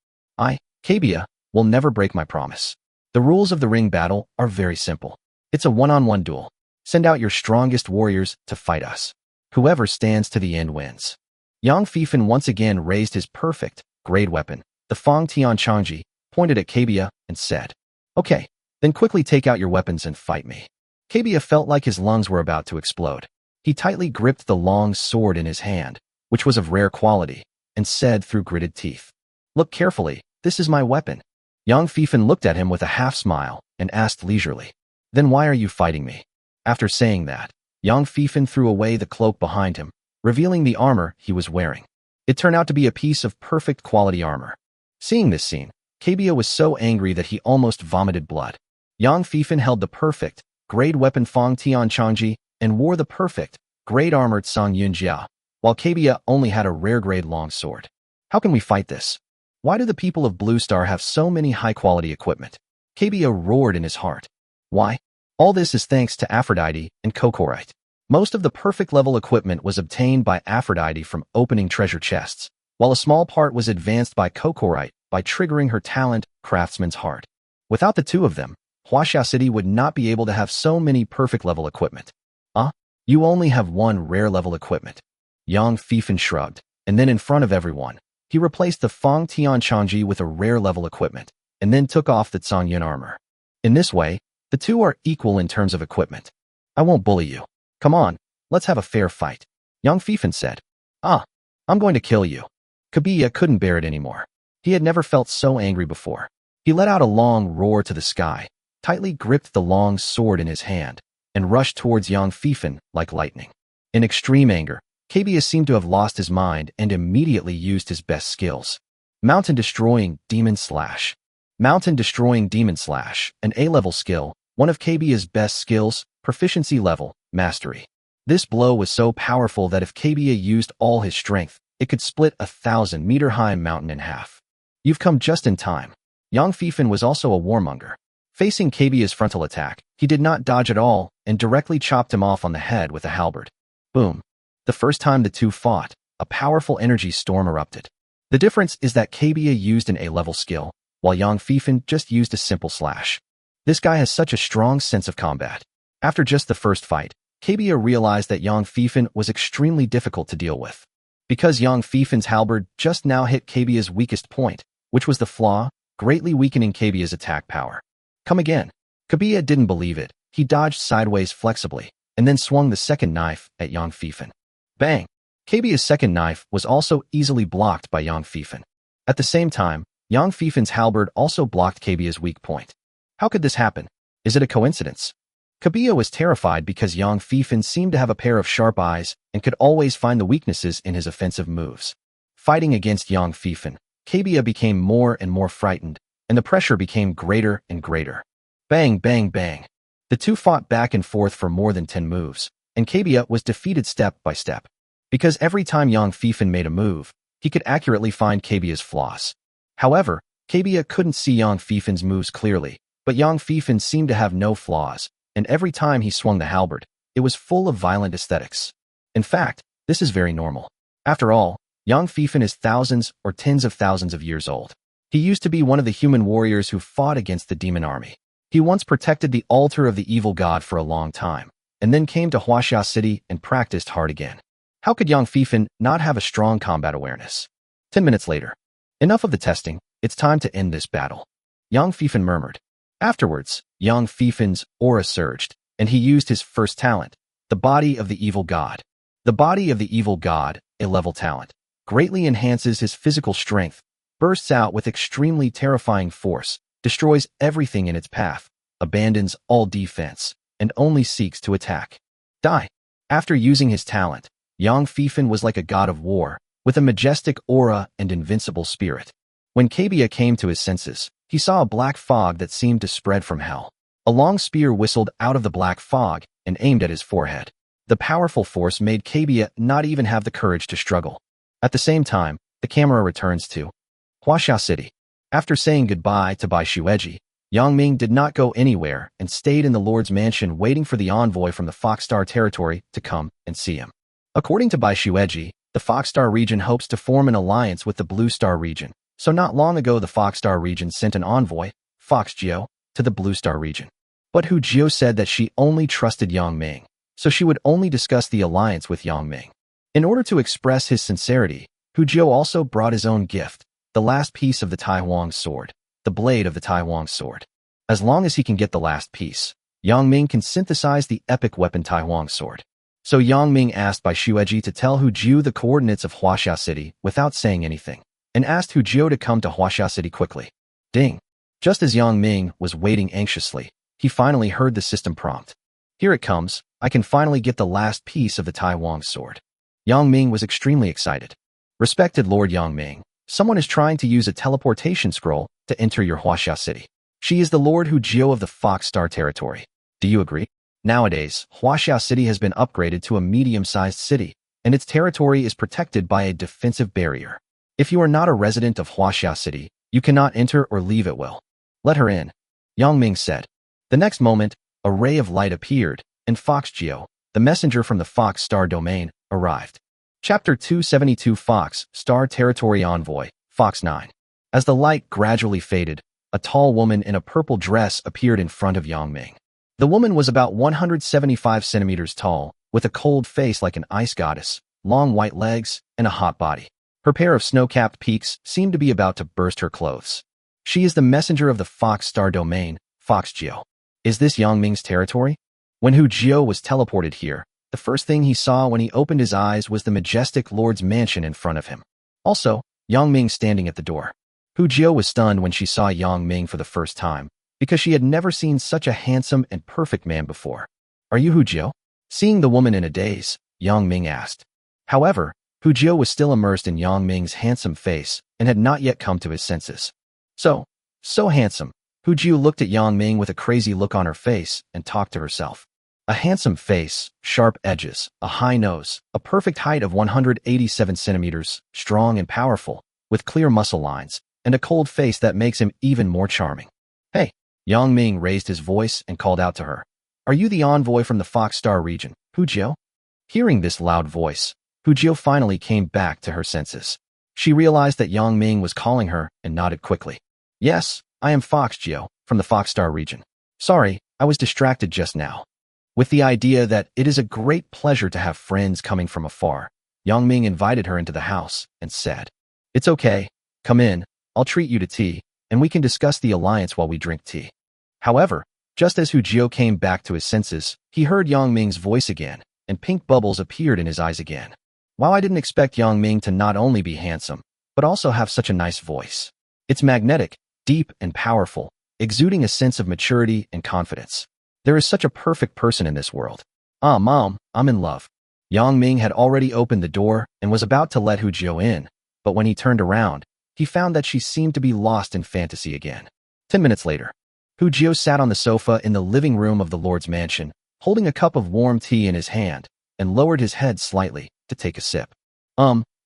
Kabia, will never break my promise. The rules of the ring battle are very simple. It's a one-on-one duel. Send out your strongest warriors to fight us. Whoever stands to the end wins. Yang Fifan once again raised his perfect, grade weapon, the Fong Tian Changji, pointed at Kabia, and said, "Okay, then quickly take out your weapons and fight me." Kabia felt like his lungs were about to explode. He tightly gripped the long sword in his hand, which was of rare quality, and said through gritted teeth, "Look carefully, this is my weapon." Yang Fifan looked at him with a half-smile and asked leisurely, "Then why are you fighting me?" After saying that, Yang Fifan threw away the cloak behind him, revealing the armor he was wearing. It turned out to be a piece of perfect quality armor. Seeing this scene, Kabia was so angry that he almost vomited blood. Yang Fifan held the perfect, grade weapon Fong Tian Changji and wore the perfect, grade armored Song Yun Jia, while Kabia only had a rare grade long sword. How can we fight this? Why do the people of Blue Star have so many high-quality equipment? Kabia roared in his heart. Why? All this is thanks to Aphrodite and Kokorite. Most of the perfect level equipment was obtained by Aphrodite from opening treasure chests, while a small part was advanced by Kokorite by triggering her talent, Craftsman's Heart. Without the two of them, Huaxia City would not be able to have so many perfect level equipment. You only have one rare level equipment. Yang Fifan shrugged, and then in front of everyone, he replaced the Fong Tian Changji with a rare level equipment, and then took off the Tsongyun armor. In this way, the two are equal in terms of equipment. I won't bully you. Come on, let's have a fair fight. Yang Fifan said. I'm going to kill you. Kabia couldn't bear it anymore. He had never felt so angry before. He let out a long roar to the sky, tightly gripped the long sword in his hand, and rushed towards Yang Fifan like lightning. In extreme anger, Kabia seemed to have lost his mind and immediately used his best skills. Mountain Destroying Demon Slash. Mountain Destroying Demon Slash, an A-level skill, one of Kabia's best skills, proficiency level, mastery. This blow was so powerful that if Kabia used all his strength, it could split a 1,000-meter-high mountain in half. You've come just in time. Yang Fifan was also a warmonger. Facing Kabia's frontal attack, he did not dodge at all and directly chopped him off on the head with a halberd. Boom. The first time the two fought, a powerful energy storm erupted. The difference is that Kabia used an A-level skill, while Yang Fifan just used a simple slash. This guy has such a strong sense of combat. After just the first fight, Kabia realized that Yang Fifan was extremely difficult to deal with. Because Yang Fifan's halberd just now hit Kabia's weakest point, which was the flaw, greatly weakening Kabia's attack power. Come again. Kabia didn't believe it. He dodged sideways flexibly, and then swung the second knife at Yang Fifan. Bang! Kabia's second knife was also easily blocked by Yang Fifan. At the same time, Yang Fifan's halberd also blocked Kabia's weak point. How could this happen? Is it a coincidence? Kabia was terrified because Yang Fifan seemed to have a pair of sharp eyes and could always find the weaknesses in his offensive moves. Fighting against Yang Fifan, Kabia became more and more frightened, and the pressure became greater and greater. Bang, bang, bang. The two fought back and forth for more than 10 moves, and Kabia was defeated step by step. Because every time Yang Fifan made a move, he could accurately find Kabia's flaws. However, Kabia couldn't see Yang Fifan's moves clearly, but Yang Fifan seemed to have no flaws, and every time he swung the halberd, it was full of violent aesthetics. In fact, this is very normal. After all, Yang Fifan is thousands or tens of thousands of years old. He used to be one of the human warriors who fought against the demon army. He once protected the altar of the evil god for a long time, and then came to Huaxia City and practiced hard again. How could Yang Fifan not have a strong combat awareness? 10 minutes later. Enough of the testing, it's time to end this battle. Yang Fifan murmured. Afterwards, Yang Fifan's aura surged, and he used his first talent, the body of the evil god. The body of the evil god, a level talent, greatly enhances his physical strength, bursts out with extremely terrifying force, destroys everything in its path, abandons all defense, and only seeks to attack. Die. After using his talent, Yang Fifan was like a god of war, with a majestic aura and invincible spirit. When Kabia came to his senses, he saw a black fog that seemed to spread from hell. A long spear whistled out of the black fog and aimed at his forehead. The powerful force made Kabia not even have the courage to struggle. At the same time, the camera returns to Huaxia City. After saying goodbye to Bai Shueji, Yang Ming did not go anywhere and stayed in the Lord's mansion waiting for the envoy from the Fox Star territory to come and see him. According to Bai Shueji, the Fox Star region hopes to form an alliance with the Blue Star region, so not long ago the Fox Star region sent an envoy, Fox Jiao, to the Blue Star region. But Hu Jiao said that she only trusted Yang Ming, so she would only discuss the alliance with Yang Ming. In order to express his sincerity, Hu Jiao also brought his own gift, the last piece of the Tai Huang sword, the blade of the Tai Huang sword. As long as he can get the last piece, Yang Ming can synthesize the epic weapon Tai Huang sword. So Yang Ming asked Bai Shueji to tell Hu Jiao the coordinates of Huaxia City without saying anything, and asked Hu Jiao to come to Huaxia City quickly. Ding! Just as Yang Ming was waiting anxiously, he finally heard the system prompt. Here it comes, I can finally get the last piece of the Tai Huang sword. Yang Ming was extremely excited. Respected Lord Yang Ming, someone is trying to use a teleportation scroll to enter your Huaxia City. She is the Lord Hu Jiao of the Fox Star territory. Do you agree? Nowadays, Huaxia City has been upgraded to a medium-sized city, and its territory is protected by a defensive barrier. If you are not a resident of Huaxia City, you cannot enter or leave at will. Let her in, Yang Ming said. The next moment, a ray of light appeared, and Fox Jiao, the messenger from the Fox Star domain, arrived. Chapter 272 Fox Star Territory Envoy, Fox 9. As the light gradually faded, a tall woman in a purple dress appeared in front of Yang Ming. The woman was about 175 centimeters tall, with a cold face like an ice goddess, long white legs, and a hot body. Her pair of snow-capped peaks seemed to be about to burst her clothes. She is the messenger of the Fox Star domain, Fox Jiao. Is this Yang Ming's territory? When Hu Jiao was teleported here, the first thing he saw when he opened his eyes was the majestic Lord's mansion in front of him. Also, Yang Ming standing at the door. Hu Jiao was stunned when she saw Yang Ming for the first time, because she had never seen such a handsome and perfect man before. Are you Hu Jiao? Seeing the woman in a daze, Yang Ming asked. However, Hu Jiao was still immersed in Yang Ming's handsome face and had not yet come to his senses. So handsome. Hu Jiao looked at Yang Ming with a crazy look on her face and talked to herself. A handsome face, sharp edges, a high nose, a perfect height of 187 centimeters, strong and powerful, with clear muscle lines, and a cold face that makes him even more charming. Hey! Yang Ming raised his voice and called out to her. Are you the envoy from the Fox Star region, Hu Jiao? Hearing this loud voice, Hu Jiao finally came back to her senses. She realized that Yang Ming was calling her and nodded quickly. Yes, I am Fox Jiao, from the Fox Star region. Sorry, I was distracted just now. With the idea that it is a great pleasure to have friends coming from afar, Yang Ming invited her into the house and said, "It's okay, come in, I'll treat you to tea, and we can discuss the alliance while we drink tea." However, just as Hu Jio came back to his senses, he heard Yang Ming's voice again, and pink bubbles appeared in his eyes again. While I didn't expect Yang Ming to not only be handsome, but also have such a nice voice. It's magnetic, deep, and powerful, exuding a sense of maturity and confidence. There is such a perfect person in this world. Ah, Mom, I'm in love. Yang Ming had already opened the door and was about to let Hu Jio in, but when he turned around, he found that she seemed to be lost in fantasy again. 10 minutes later, Hu Jio sat on the sofa in the living room of the Lord's mansion, holding a cup of warm tea in his hand, and lowered his head slightly to take a sip.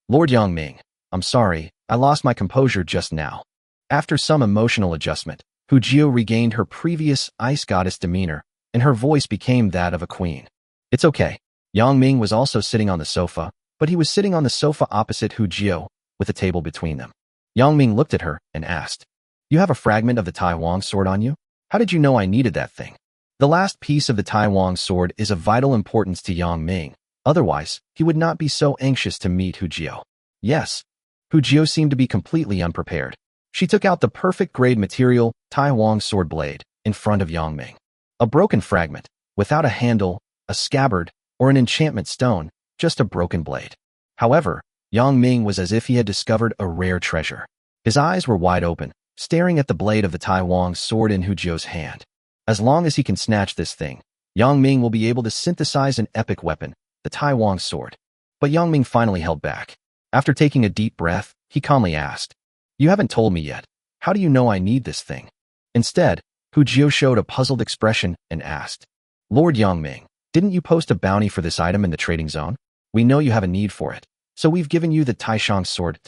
Lord Yang Ming, I'm sorry, I lost my composure just now. After some emotional adjustment, Hu Jio regained her previous ice goddess demeanor, and her voice became that of a queen. It's okay. Yang Ming was also sitting on the sofa, but he was sitting on the sofa opposite Hu Jio, with a table between them. Yang Ming looked at her and asked, "You have a fragment of the Tai Wang sword on you? How did you know I needed that thing?" The last piece of the Tai Wang sword is of vital importance to Yang Ming, otherwise, he would not be so anxious to meet Hu Jio. Yes. Hu Jio seemed to be completely unprepared. She took out the perfect grade material Tai Wang sword blade in front of Yang Ming. A broken fragment, without a handle, a scabbard, or an enchantment stone, just a broken blade. However, Yang Ming was as if he had discovered a rare treasure. His eyes were wide open, staring at the blade of the Tai Wang sword in Hu Jio's hand. As long as he can snatch this thing, Yang Ming will be able to synthesize an epic weapon, the Tai Wang sword. But Yang Ming finally held back. After taking a deep breath, he calmly asked, "You haven't told me yet. How do you know I need this thing?" Instead, Hu Jio showed a puzzled expression and asked, "Lord Yang Ming, didn't you post a bounty for this item in the trading zone? We know you have a need for it, so we've given you the Taishang sword."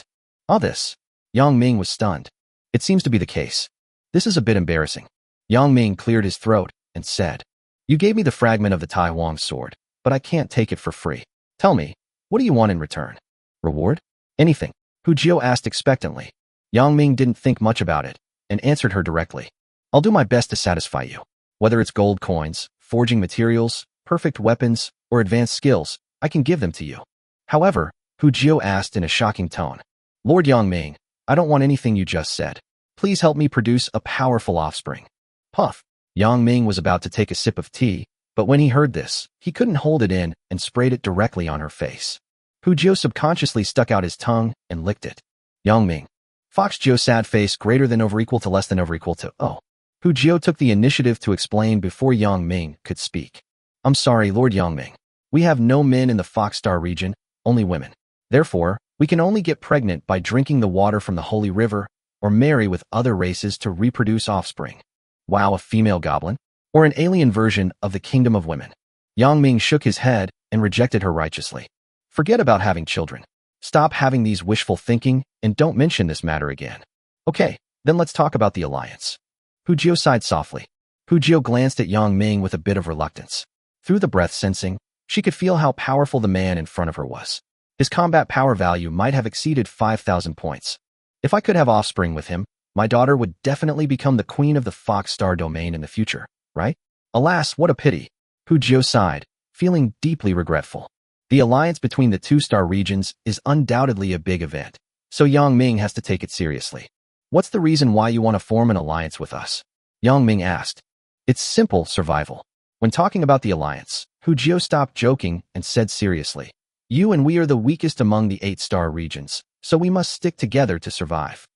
All this, Yang Ming was stunned. It seems to be the case. This is a bit embarrassing. Yang Ming cleared his throat and said, "You gave me the fragment of the Tai Wang sword, but I can't take it for free. Tell me, what do you want in return? Reward? Anything?" Hu Jio asked expectantly. Yang Ming didn't think much about it and answered her directly, "I'll do my best to satisfy you. Whether it's gold coins, forging materials, perfect weapons, or advanced skills, I can give them to you." However, Hu Jio asked in a shocking tone, "Lord Yang Ming, I don't want anything you just said. Please help me produce a powerful offspring." Puff. Yang Ming was about to take a sip of tea, but when he heard this, he couldn't hold it in and sprayed it directly on her face. Hu Jio subconsciously stuck out his tongue and licked it. Yang Ming. Fox Jio sad face greater than over equal to less than over equal to oh. Hu Jio took the initiative to explain before Yang Ming could speak. "I'm sorry, Lord Yang Ming. We have no men in the Fox Star region, only women. Therefore, we can only get pregnant by drinking the water from the Holy River or marry with other races to reproduce offspring." Wow, a female goblin? Or an alien version of the kingdom of women? Yang Ming shook his head and rejected her righteously. "Forget about having children. Stop having these wishful thinking and don't mention this matter again. Okay, then let's talk about the alliance." Hu Jio sighed softly. Hu Jio glanced at Yang Ming with a bit of reluctance. Through the breath sensing, she could feel how powerful the man in front of her was. His combat power value might have exceeded 5,000 points. If I could have offspring with him, my daughter would definitely become the queen of the Fox Star domain in the future, right? Alas, what a pity. Hu Jio sighed, feeling deeply regretful. The alliance between the two star regions is undoubtedly a big event, so Yang Ming has to take it seriously. "What's the reason why you want to form an alliance with us?" Yang Ming asked. "It's simple, survival." When talking about the alliance, Hu Jio stopped joking and said seriously, "You and we are the weakest among the 8-star regions, so we must stick together to survive.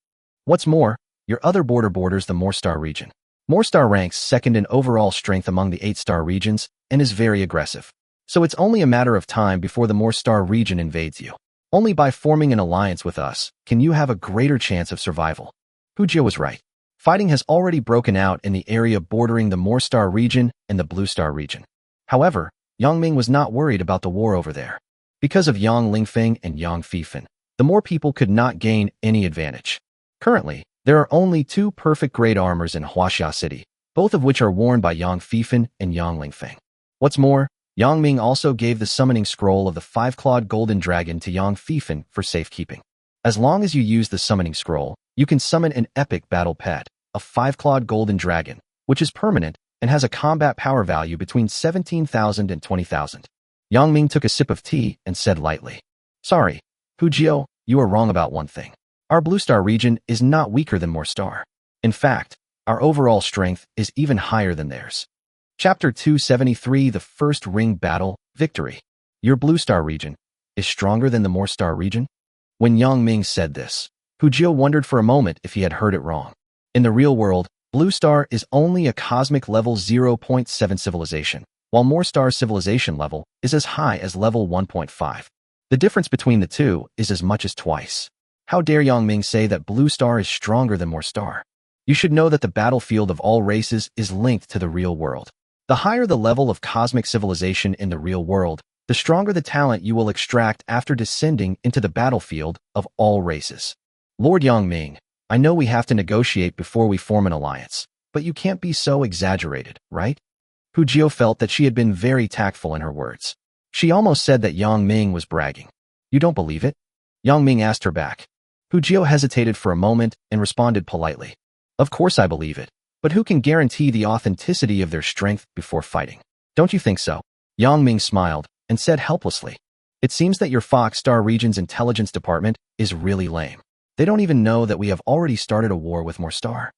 What's more, your other border borders the Moorstar region. Moorstar ranks second in overall strength among the 8-star regions and is very aggressive. So it's only a matter of time before the Moorstar region invades you. Only by forming an alliance with us can you have a greater chance of survival." Hu Jio was right. Fighting has already broken out in the area bordering the Moorstar region and the Blue Star region. However, Yang Ming was not worried about the war over there. Because of Yang Lingfeng and Yang Fifan, the Moor people could not gain any advantage. Currently, there are only 2 perfect grade armors in Huaxia City, both of which are worn by Yang Fifan and Yang Lingfeng. What's more, Yang Ming also gave the summoning scroll of the 5-clawed golden dragon to Yang Fifan for safekeeping. As long as you use the summoning scroll, you can summon an epic battle pet, a 5-clawed golden dragon, which is permanent and has a combat power value between 17,000 and 20,000. Yang Ming took a sip of tea and said lightly, "Sorry, Hujio, you are wrong about one thing. Our Blue Star region is not weaker than More Star. In fact, our overall strength is even higher than theirs." Chapter 273, The First Ring Battle, Victory. Your Blue Star region is stronger than the More Star region? When Yang Ming said this, Hujio wondered for a moment if he had heard it wrong. In the real world, Blue Star is only a cosmic level 0.7 civilization, while More Star's civilization level is as high as level 1.5. The difference between the two is as much as twice. How dare Yang Ming say that Blue Star is stronger than More Star? You should know that the battlefield of all races is linked to the real world. The higher the level of cosmic civilization in the real world, the stronger the talent you will extract after descending into the battlefield of all races. Lord Yang Ming, I know we have to negotiate before we form an alliance, but you can't be so exaggerated, right? Hujio felt that she had been very tactful in her words. She almost said that Yang Ming was bragging. You don't believe it? Yang Ming asked her back. Hujio hesitated for a moment and responded politely. Of course I believe it, but who can guarantee the authenticity of their strength before fighting? Don't you think so? Yang Ming smiled and said helplessly. It seems that your Fox Star region's intelligence department is really lame. They don't even know that we have already started a war with More Star.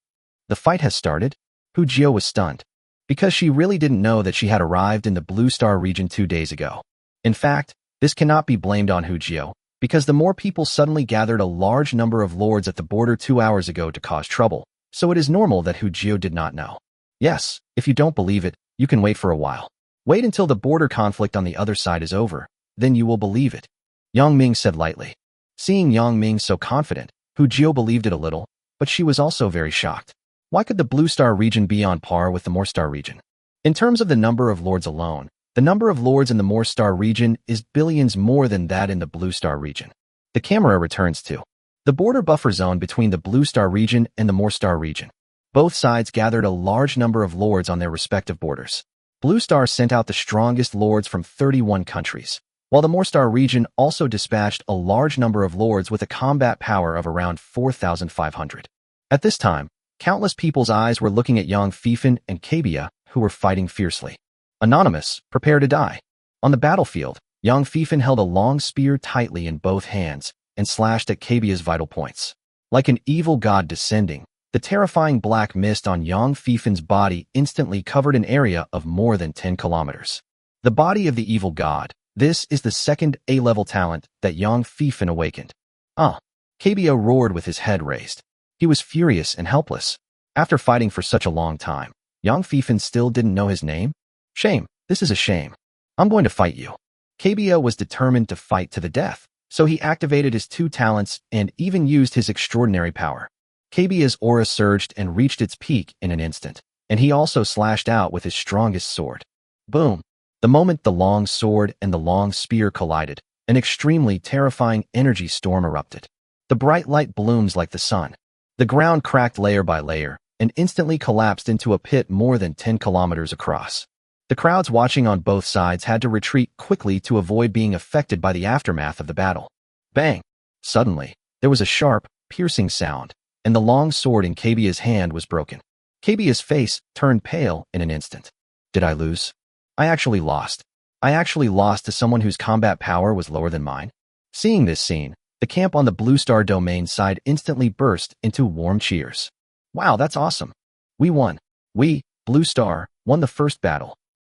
The fight has started? Hujio was stunned, because she really didn't know that she had arrived in the Blue Star region 2 days ago. In fact, this cannot be blamed on Hujio, because the more people suddenly gathered a large number of lords at the border 2 hours ago to cause trouble, so it is normal that Hujio did not know. Yes, if you don't believe it, you can wait for a while. Wait until the border conflict on the other side is over, then you will believe it. Yang Ming said lightly. Seeing Yang Ming so confident, Hujio believed it a little, but she was also very shocked. Why could the Blue Star region be on par with the More Star region? In terms of the number of lords alone, the number of lords in the More Star region is billions more than that in the Blue Star region. The camera returns to the border buffer zone between the Blue Star region and the More Star region. Both sides gathered a large number of lords on their respective borders. Blue Star sent out the strongest lords from 31 countries, while the More Star region also dispatched a large number of lords with a combat power of around 4,500. At this time, countless people's eyes were looking at Yang Fifan and Kabia, who were fighting fiercely. Anonymous, prepare to die. On the battlefield, Yang Fifan held a long spear tightly in both hands and slashed at Kabia's vital points. Like an evil god descending, the terrifying black mist on Yang Fifan's body instantly covered an area of more than 10 kilometers. The body of the evil god. This is the second A-level talent that Yang Fifan awakened. Kabia roared with his head raised. He was furious and helpless. After fighting for such a long time, Yang Fifan still didn't know his name? Shame, this is a shame. I'm going to fight you. Kabia was determined to fight to the death, so he activated his 2 talents and even used his extraordinary power. Kabia's aura surged and reached its peak in an instant, and he also slashed out with his strongest sword. Boom! The moment the long sword and the long spear collided, an extremely terrifying energy storm erupted. The bright light blooms like the sun. The ground cracked layer by layer and instantly collapsed into a pit more than 10 kilometers across. The crowds watching on both sides had to retreat quickly to avoid being affected by the aftermath of the battle. Bang! Suddenly, there was a sharp, piercing sound, and the long sword in Kabia's hand was broken. Kabia's face turned pale in an instant. Did I lose? I actually lost. I actually lost to someone whose combat power was lower than mine. Seeing this scene, the camp on the Blue Star domain side instantly burst into warm cheers. Wow, that's awesome. We won. We, Blue Star, won the first battle.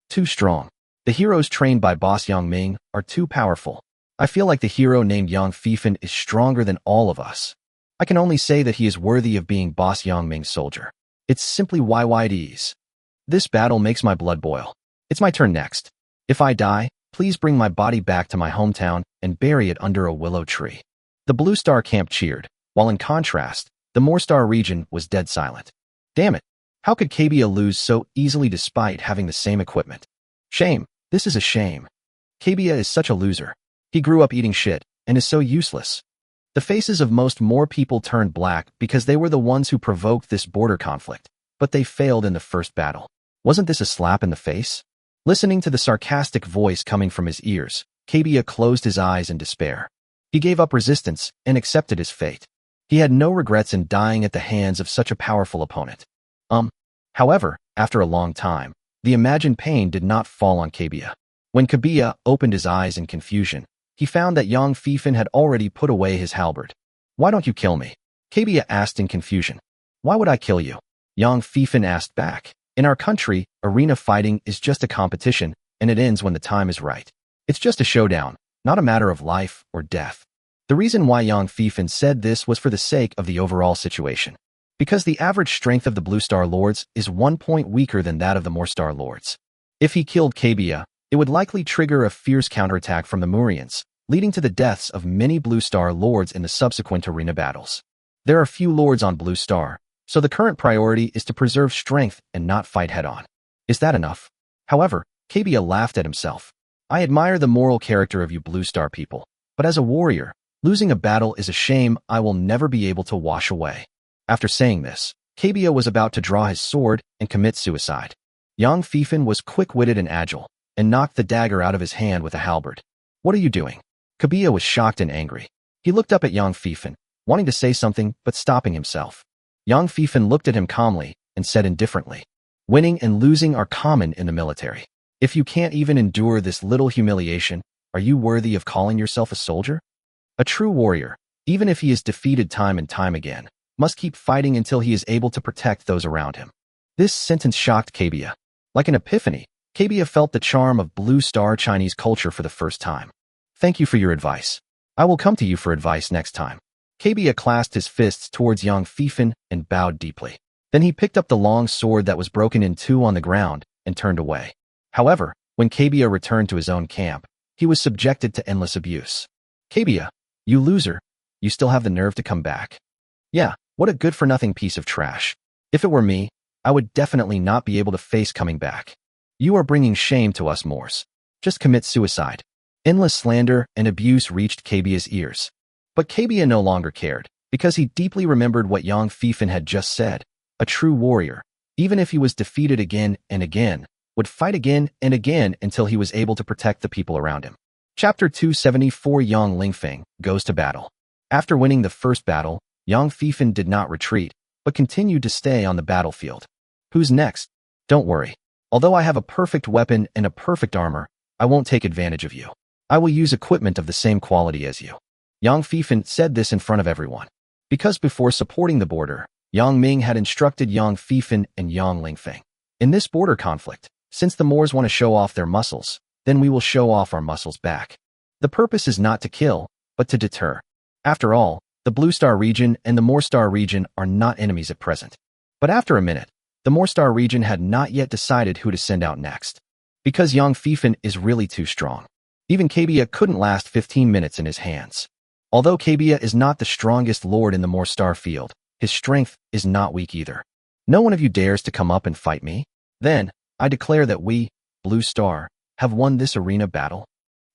Too strong. The heroes trained by Boss Yang Ming are too powerful. I feel like the hero named Yang Fifan is stronger than all of us. I can only say that he is worthy of being Boss Yang Ming's soldier. It's simply YYDs. This battle makes my blood boil. It's my turn next. If I die, please bring my body back to my hometown and bury it under a willow tree. The Blue Star camp cheered, while in contrast, the More Star region was dead silent. Damn it. How could Kabia lose so easily despite having the same equipment? Shame. This is a shame. Kabia is such a loser. He grew up eating shit and is so useless. The faces of more people turned black because they were the ones who provoked this border conflict, but they failed in the first battle. Wasn't this a slap in the face? Listening to the sarcastic voice coming from his ears, Kabia closed his eyes in despair. He gave up resistance and accepted his fate. He had no regrets in dying at the hands of such a powerful opponent. However, After a long time, the imagined pain did not fall on Kabiya. When Kabiya opened his eyes in confusion, he found that Yang Fifan had already put away his halberd. "Why don't you kill me?" Kabiya asked in confusion. "Why would I kill you?" Yang Fifan asked back. "In our country, arena fighting is just a competition, and it ends when the time is right. It's just a showdown, not a matter of life or death." The reason why Yang Fifan said this was for the sake of the overall situation. Because the average strength of the Blue Star Lords is 1 point weaker than that of the More Star Lords. If he killed Kabiya, it would likely trigger a fierce counterattack from the Murians, leading to the deaths of many Blue Star Lords in the subsequent arena battles. There are few Lords on Blue Star, so the current priority is to preserve strength and not fight head-on. Is that enough? However, Kabiya laughed at himself. "I admire the moral character of you Blue Star people, but as a warrior, losing a battle is a shame I will never be able to wash away." After saying this, Kabiya was about to draw his sword and commit suicide. Yang Fifan was quick-witted and agile, and knocked the dagger out of his hand with a halberd. "What are you doing?" Kabiya was shocked and angry. He looked up at Yang Fifan, wanting to say something but stopping himself. Yang Fifan looked at him calmly and said indifferently, "Winning and losing are common in the military. If you can't even endure this little humiliation, are you worthy of calling yourself a soldier? A true warrior, even if he is defeated time and time again, must keep fighting until he is able to protect those around him." This sentence shocked Kabiya. Like an epiphany, Kabiya felt the charm of Blue Star Chinese culture for the first time. "Thank you for your advice. I will come to you for advice next time." Kabiya clasped his fists towards Yang Fifan and bowed deeply. Then he picked up the long sword that was broken in two on the ground and turned away. However, when Kabiya returned to his own camp, he was subjected to endless abuse. "Kabiya, you loser, you still have the nerve to come back? Yeah, what a good-for-nothing piece of trash. If it were me, I would definitely not be able to face coming back. You are bringing shame to us Moors. Just commit suicide." Endless slander and abuse reached Kabiya's ears. But Kabiya no longer cared, because he deeply remembered what Yang Fifan had just said. A true warrior, even if he was defeated again and again, would fight again and again until he was able to protect the people around him. Chapter 274 Yang Lingfeng goes to battle. After winning the first battle, Yang Fifan did not retreat, but continued to stay on the battlefield. "Who's next? Don't worry. Although I have a perfect weapon and a perfect armor, I won't take advantage of you. I will use equipment of the same quality as you." Yang Fifan said this in front of everyone. Because before supporting the border, Yang Ming had instructed Yang Fifan and Yang Lingfeng. In this border conflict, since the Moors want to show off their muscles, then we will show off our muscles back. The purpose is not to kill, but to deter. After all, the Blue Star region and the Moor Star region are not enemies at present. But after a minute, the Moor Star region had not yet decided who to send out next. Because Yang Fifan is really too strong. Even Kabiya couldn't last 15 minutes in his hands. Although Kabiya is not the strongest lord in the Moor Star field, his strength is not weak either. "No one of you dares to come up and fight me? Then, I declare that we, Blue Star, have won this arena battle."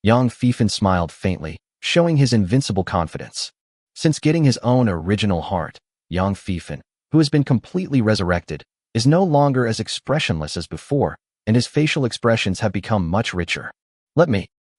Yang Fifan smiled faintly, showing his invincible confidence. Since getting his own original heart, Yang Fifan, who has been completely resurrected, is no longer as expressionless as before, and his facial expressions have become much richer.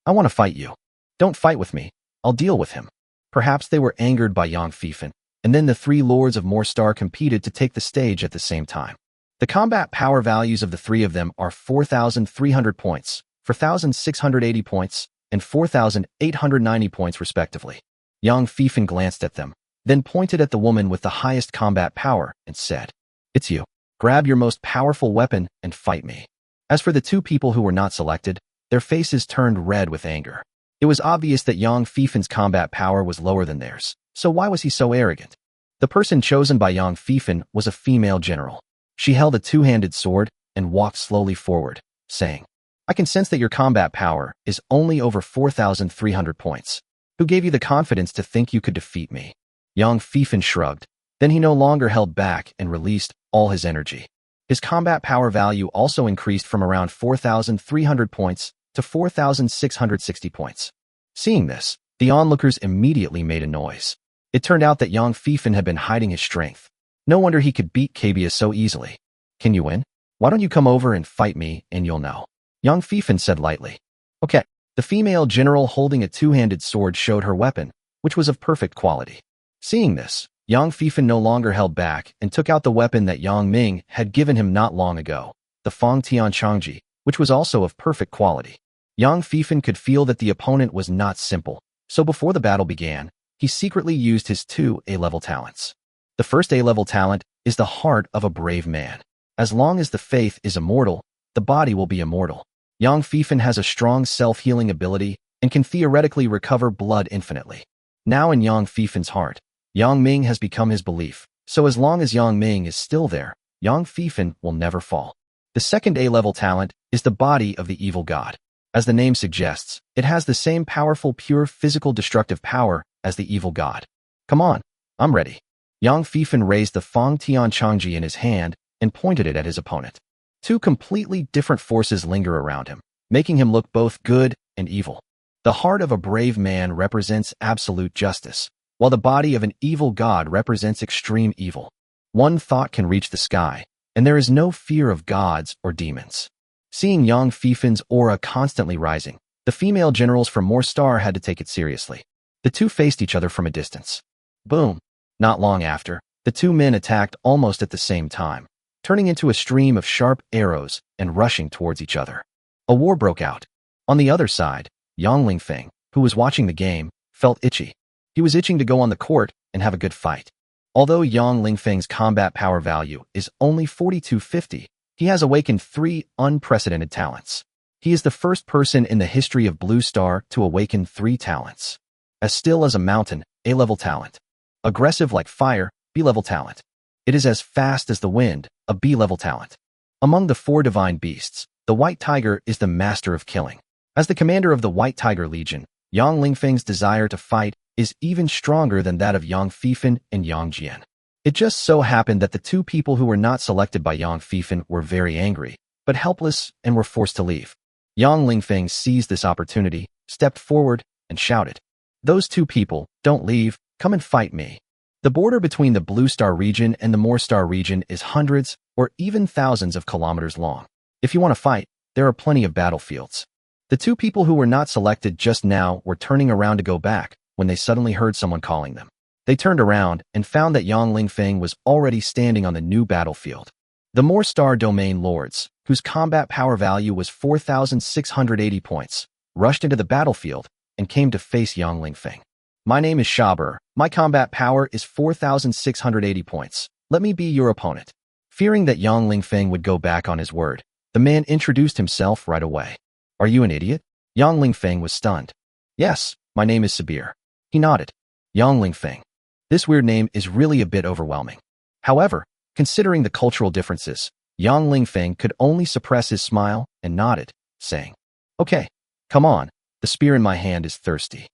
I want to fight you. Don't fight with me, I'll deal with him." Perhaps they were angered by Yang Fifan, and then the three lords of Moor Star competed to take the stage at the same time. The combat power values of the three of them are 4,300 points, 4,680 points, and 4,890 points respectively. Yang Fifan glanced at them, then pointed at the woman with the highest combat power and said, "It's you. Grab your most powerful weapon and fight me." As for the two people who were not selected, their faces turned red with anger. It was obvious that Yang Fifan's combat power was lower than theirs, so why was he so arrogant? The person chosen by Yang Fifan was a female general. She held a two-handed sword and walked slowly forward, saying, "I can sense that your combat power is only over 4,300 points. Who gave you the confidence to think you could defeat me?" Yang Fifan shrugged. Then he no longer held back and released all his energy. His combat power value also increased from around 4,300 points to 4,660 points. Seeing this, the onlookers immediately made a noise. It turned out that Yang Fifan had been hiding his strength. No wonder he could beat Kabiya so easily. "Can you win? Why don't you come over and fight me and you'll know," Yang Fifan said lightly. "Okay." The female general holding a two-handed sword showed her weapon, which was of perfect quality. Seeing this, Yang Fifan no longer held back and took out the weapon that Yang Ming had given him not long ago, the Fong Tian Changji, which was also of perfect quality. Yang Fifan could feel that the opponent was not simple, so before the battle began, he secretly used his two A-level talents. The first A-level talent is the heart of a brave man. As long as the faith is immortal, the body will be immortal. Yang Fifan has a strong self-healing ability and can theoretically recover blood infinitely. Now in Yang Fifan's heart, Yang Ming has become his belief, so as long as Yang Ming is still there, Yang Fifan will never fall. The second A-level talent is the body of the evil god. As the name suggests, it has the same powerful pure physical destructive power as the evil god. Come on, I'm ready. Yang Fifan raised the Fong Tian Changji in his hand and pointed it at his opponent. Two completely different forces linger around him, making him look both good and evil. The heart of a brave man represents absolute justice, while the body of an evil god represents extreme evil. One thought can reach the sky, and there is no fear of gods or demons. Seeing Yang Fifan's aura constantly rising, the female generals from More Star had to take it seriously. The two faced each other from a distance. Boom! Not long after, the two men attacked almost at the same time, turning into a stream of sharp arrows and rushing towards each other. A war broke out. On the other side, Yang Lingfeng, who was watching the game, felt itchy. He was itching to go on the court and have a good fight. Although Yang Lingfeng's combat power value is only 4250, he has awakened 3 unprecedented talents. He is the first person in the history of Blue Star to awaken 3 talents. As still as a mountain, A-level talent. Aggressive like fire, B-level talent. It is as fast as the wind, a B-level talent. Among the 4 divine beasts, the White Tiger is the master of killing. As the commander of the White Tiger Legion, Yang Lingfeng's desire to fight is even stronger than that of Yang Fifan and Yang Jian. It just so happened that the 2 people who were not selected by Yang Fifan were very angry, but helpless and were forced to leave. Yang Lingfeng seized this opportunity, stepped forward, and shouted, "Those 2 people, don't leave, come and fight me." The border between the Blue Star region and the More Star region is hundreds or even thousands of kilometers long. If you want to fight, there are plenty of battlefields. The 2 people who were not selected just now were turning around to go back when they suddenly heard someone calling them. They turned around and found that Yang Lingfeng was already standing on the new battlefield. The More Star Domain Lords, whose combat power value was 4,680 points, rushed into the battlefield and came to face Yang Lingfeng. "My name is Shaber. My combat power is 4,680 points. Let me be your opponent." Fearing that Yang Lingfeng would go back on his word, the man introduced himself right away. "Are you an idiot?" Yang Lingfeng was stunned. "Yes, my name is Sabir." He nodded. Yang Lingfeng. This weird name is really a bit overwhelming. However, considering the cultural differences, Yang Lingfeng could only suppress his smile and nodded, saying, "Okay, come on, the spear in my hand is thirsty."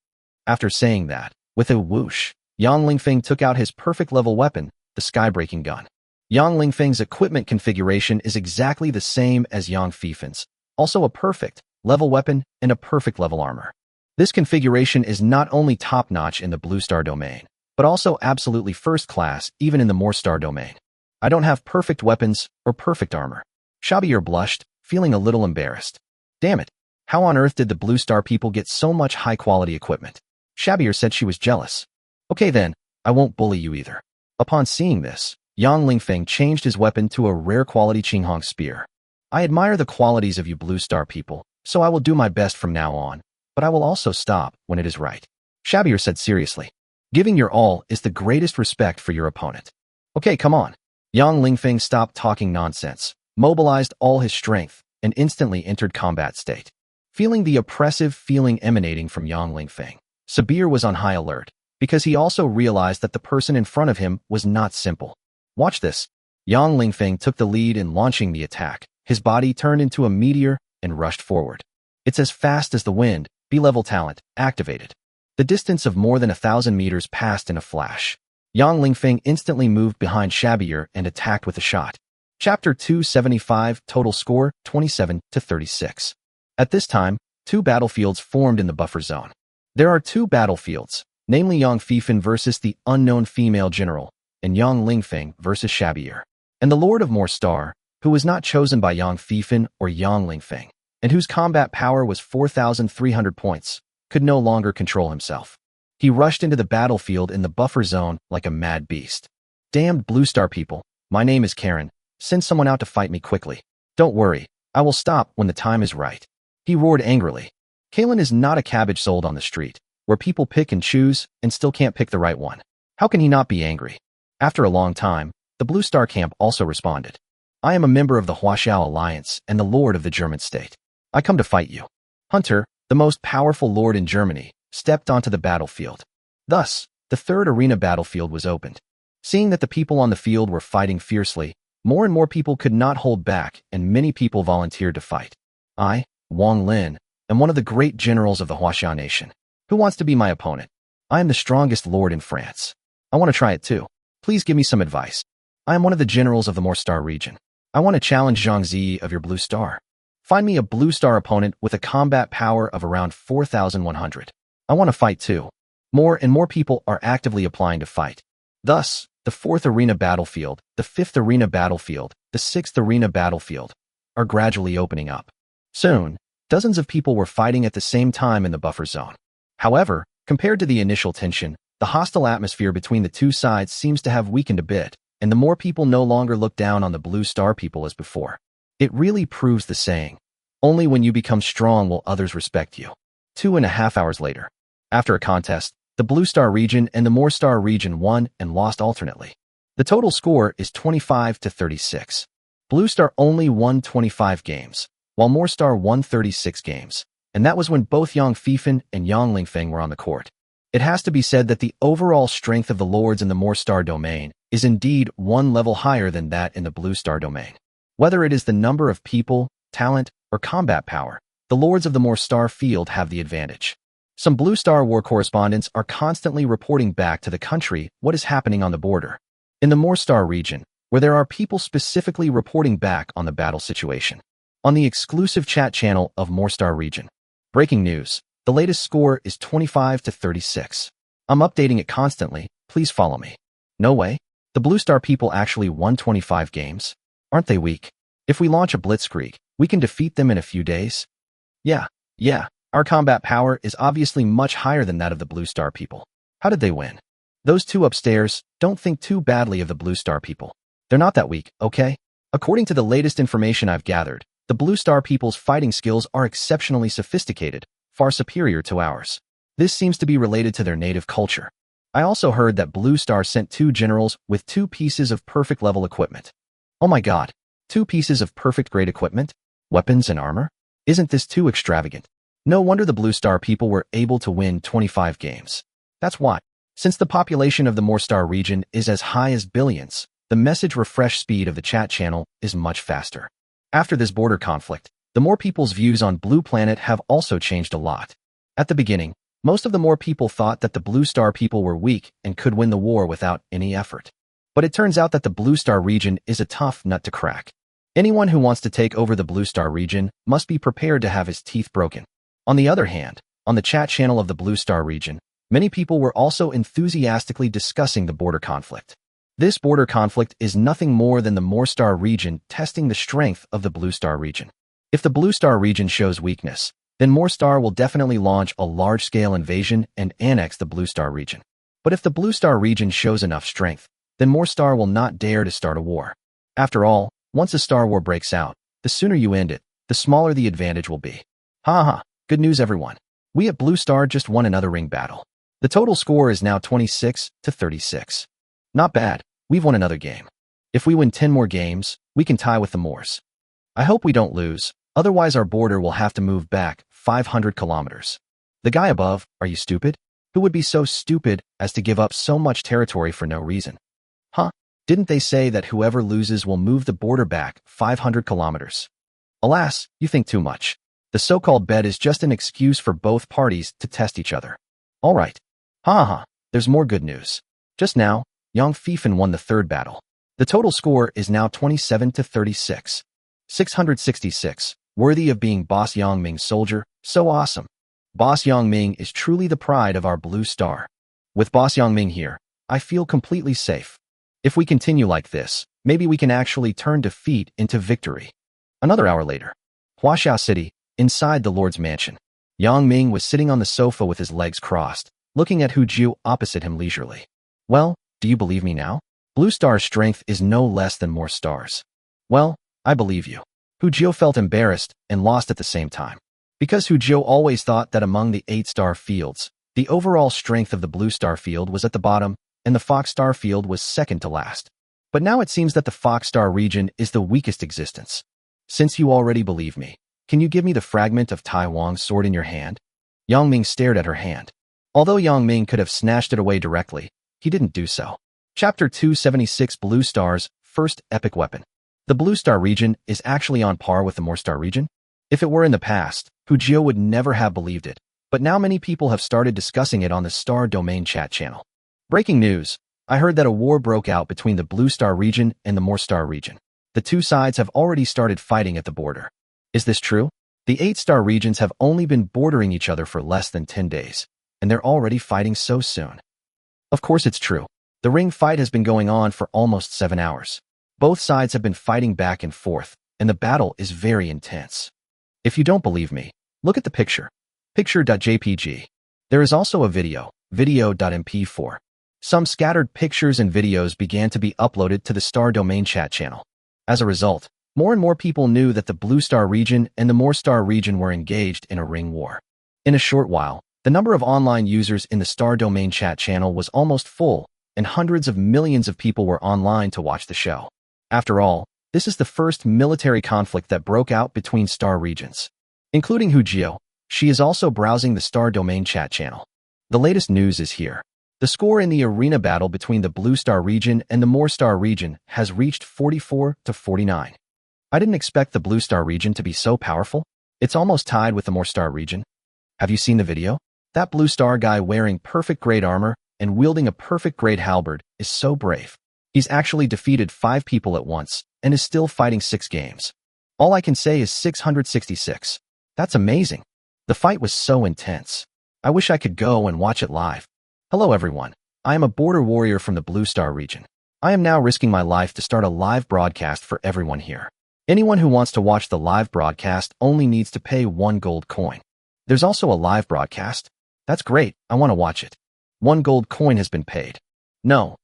After saying that, with a whoosh, Yang Lingfeng took out his perfect level weapon, the sky-breaking gun. Yang Lingfeng's equipment configuration is exactly the same as Yang Fifan's, also a perfect level weapon and a perfect level armor. This configuration is not only top-notch in the Blue Star domain, but also absolutely first class even in the More Star domain. "I don't have perfect weapons or perfect armor." Shabir blushed, feeling a little embarrassed. Damn it, how on earth did the Blue Star people get so much high-quality equipment? Shabir said she was jealous. "Okay then, I won't bully you either." Upon seeing this, Yang Lingfeng changed his weapon to a rare quality Qinghong spear. "I admire the qualities of you Blue Star people, so I will do my best from now on, but I will also stop when it is right," Shabir said seriously. Giving your all is the greatest respect for your opponent. "Okay, come on." Yang Lingfeng stopped talking nonsense, mobilized all his strength, and instantly entered combat state. Feeling the oppressive feeling emanating from Yang Lingfeng, Sabir was on high alert, because he also realized that the person in front of him was not simple. Watch this. Yang Lingfeng took the lead in launching the attack. His body turned into a meteor and rushed forward. It's as fast as the wind, B-level talent, activated. The distance of more than 1,000 meters passed in a flash. Yang Lingfeng instantly moved behind Shabir and attacked with a shot. Chapter 275, total score, 27-36. At this time, 2 battlefields formed in the buffer zone. There are 2 battlefields, namely Yang Fifan versus the unknown female general, and Yang Lingfeng versus Shabir. And the Lord of More Star, who was not chosen by Yang Fifan or Yang Lingfeng, and whose combat power was 4,300 points, could no longer control himself. He rushed into the battlefield in the buffer zone like a mad beast. Damned Blue Star people, my name is Karen. Send someone out to fight me quickly. Don't worry, I will stop when the time is right. He roared angrily. Kalen is not a cabbage sold on the street, where people pick and choose and still can't pick the right one. How can he not be angry? After a long time, the Blue Star camp also responded. I am a member of the Huaxiao Alliance and the Lord of the German state. I come to fight you. Hunter, the most powerful lord in Germany, stepped onto the battlefield. Thus, the third arena battlefield was opened. Seeing that the people on the field were fighting fiercely, more and more people could not hold back and many people volunteered to fight. I, Wang Lin, am one of the great generals of the Huaxiao nation. Who wants to be my opponent? I am the strongest lord in France. I want to try it too. Please give me some advice. I am one of the generals of the Star region. I want to challenge Zhang Zi of your Blue Star. Find me a Blue Star opponent with a combat power of around 4,100. I want to fight too. More and more people are actively applying to fight. Thus, the 4th arena battlefield, the 5th arena battlefield, the 6th arena battlefield are gradually opening up. Soon, dozens of people were fighting at the same time in the buffer zone. However, compared to the initial tension, the hostile atmosphere between the two sides seems to have weakened a bit, and the more people no longer look down on the Blue Star people as before. It really proves the saying, only when you become strong will others respect you. 2.5 hours later, after a contest, the Blue Star region and the Star region won and lost alternately. The total score is 25-36. Blue Star only won 25 games, while Star won 36 games, and that was when both Yang Fifan and Yang Lingfeng were on the court. It has to be said that the overall strength of the lords in the Star domain is indeed one level higher than that in the Blue Star domain. Whether it is the number of people, talent, or combat power, the lords of the Star field have the advantage. Some Blue Star war correspondents are constantly reporting back to the country what is happening on the border. In the Star region, where there are people specifically reporting back on the battle situation. On the exclusive chat channel of Star region. Breaking news, the latest score is 25-36. I'm updating it constantly, please follow me. No way, the Blue Star people actually won 25 games? Aren't they weak? If we launch a blitzkrieg, we can defeat them in a few days? Yeah, our combat power is obviously much higher than that of the Blue Star people. How did they win? Those two upstairs, don't think too badly of the Blue Star people. They're not that weak, okay? According to the latest information I've gathered, the Blue Star people's fighting skills are exceptionally sophisticated, far superior to ours. This seems to be related to their native culture. I also heard that Blue Star sent 2 generals with 2 pieces of perfect level equipment. Oh my god, 2 pieces of perfect grade equipment? Weapons and armor? Isn't this too extravagant? No wonder the Blue Star people were able to win 25 games. That's why. Since the population of the Star region is as high as billions, the message refresh speed of the chat channel is much faster. After this border conflict, the more people's views on Blue Planet have also changed a lot. At the beginning, most of the more people thought that the Blue Star people were weak and could win the war without any effort. But it turns out that the Blue Star region is a tough nut to crack. Anyone who wants to take over the Blue Star region must be prepared to have his teeth broken. On the other hand, on the chat channel of the Blue Star region, many people were also enthusiastically discussing the border conflict. This border conflict is nothing more than the Star region testing the strength of the Blue Star region. If the Blue Star region shows weakness, then Star will definitely launch a large-scale invasion and annex the Blue Star region. But if the Blue Star region shows enough strength, then Star will not dare to start a war. After all, once a star war breaks out, the sooner you end it, the smaller the advantage will be. Ha. Good news everyone. We at Blue Star just won another ring battle. The total score is now 26-36. Not bad, we've won another game. If we win 10 more games, we can tie with the Moors. I hope we don't lose, otherwise our border will have to move back 500 kilometers. The guy above, are you stupid? Who would be so stupid as to give up so much territory for no reason? Huh? Didn't they say that whoever loses will move the border back 500 kilometers? Alas, you think too much. The so-called bet is just an excuse for both parties to test each other. Alright. There's more good news. Just now, Yang Fifan won the 3rd battle. The total score is now 27-36. 666, worthy of being Boss Yang Ming's soldier, so awesome. Boss Yang Ming is truly the pride of our Blue Star. With Boss Yang Ming here, I feel completely safe. If we continue like this, maybe we can actually turn defeat into victory. Another hour later, Huaxiao City, inside the Lord's mansion. Yang Ming was sitting on the sofa with his legs crossed, looking at Hujio opposite him leisurely. Well, do you believe me now? Blue Star's strength is no less than more stars. Well, I believe you. Hujio felt embarrassed and lost at the same time. Because Hujio always thought that among the 8-star fields, the overall strength of the Blue Star field was at the bottom, and the Fox Star field was second to last. But now it seems that the Fox Star region is the weakest existence. Since you already believe me, can you give me the fragment of Tai Wang's sword in your hand? Yang Ming stared at her hand. Although Yang Ming could have snatched it away directly, he didn't do so. Chapter 276 Blue Star's First Epic Weapon. The Blue Star region is actually on par with the More Star region? If it were in the past, Hujio would never have believed it, but now many people have started discussing it on the Star Domain chat channel. Breaking news. I heard that a war broke out between the Blue Star region and the More Star region. The two sides have already started fighting at the border. Is this true? The 8-star regions have only been bordering each other for less than 10 days, and they're already fighting so soon. Of course it's true. The ring fight has been going on for almost 7 hours. Both sides have been fighting back and forth, and the battle is very intense. If you don't believe me, look at the picture. Picture.jpg. There is also a video.mp4. Some scattered pictures and videos began to be uploaded to the Star Domain chat channel. As a result, more and more people knew that the Blue Star region and the More Star region were engaged in a ring war. In a short while, the number of online users in the Star Domain chat channel was almost full, and hundreds of millions of people were online to watch the show. After all, this is the first military conflict that broke out between star regions. Including Hujio, she is also browsing the Star Domain chat channel. The latest news is here. The score in the arena battle between the Blue Star region and the More Star region has reached 44-49. I didn't expect the Blue Star region to be so powerful. It's almost tied with the More Star region. Have you seen the video? That Blue Star guy wearing perfect grade armor and wielding a perfect grade halberd is so brave. He's actually defeated 5 people at once and is still fighting 6 games. All I can say is 666. That's amazing. The fight was so intense. I wish I could go and watch it live. Hello everyone, I am a border warrior from the Blue Star region. I am now risking my life to start a live broadcast for everyone here. Anyone who wants to watch the live broadcast only needs to pay 1 gold coin. There's also a live broadcast? That's great, I want to watch it. 1 gold coin has been paid. No.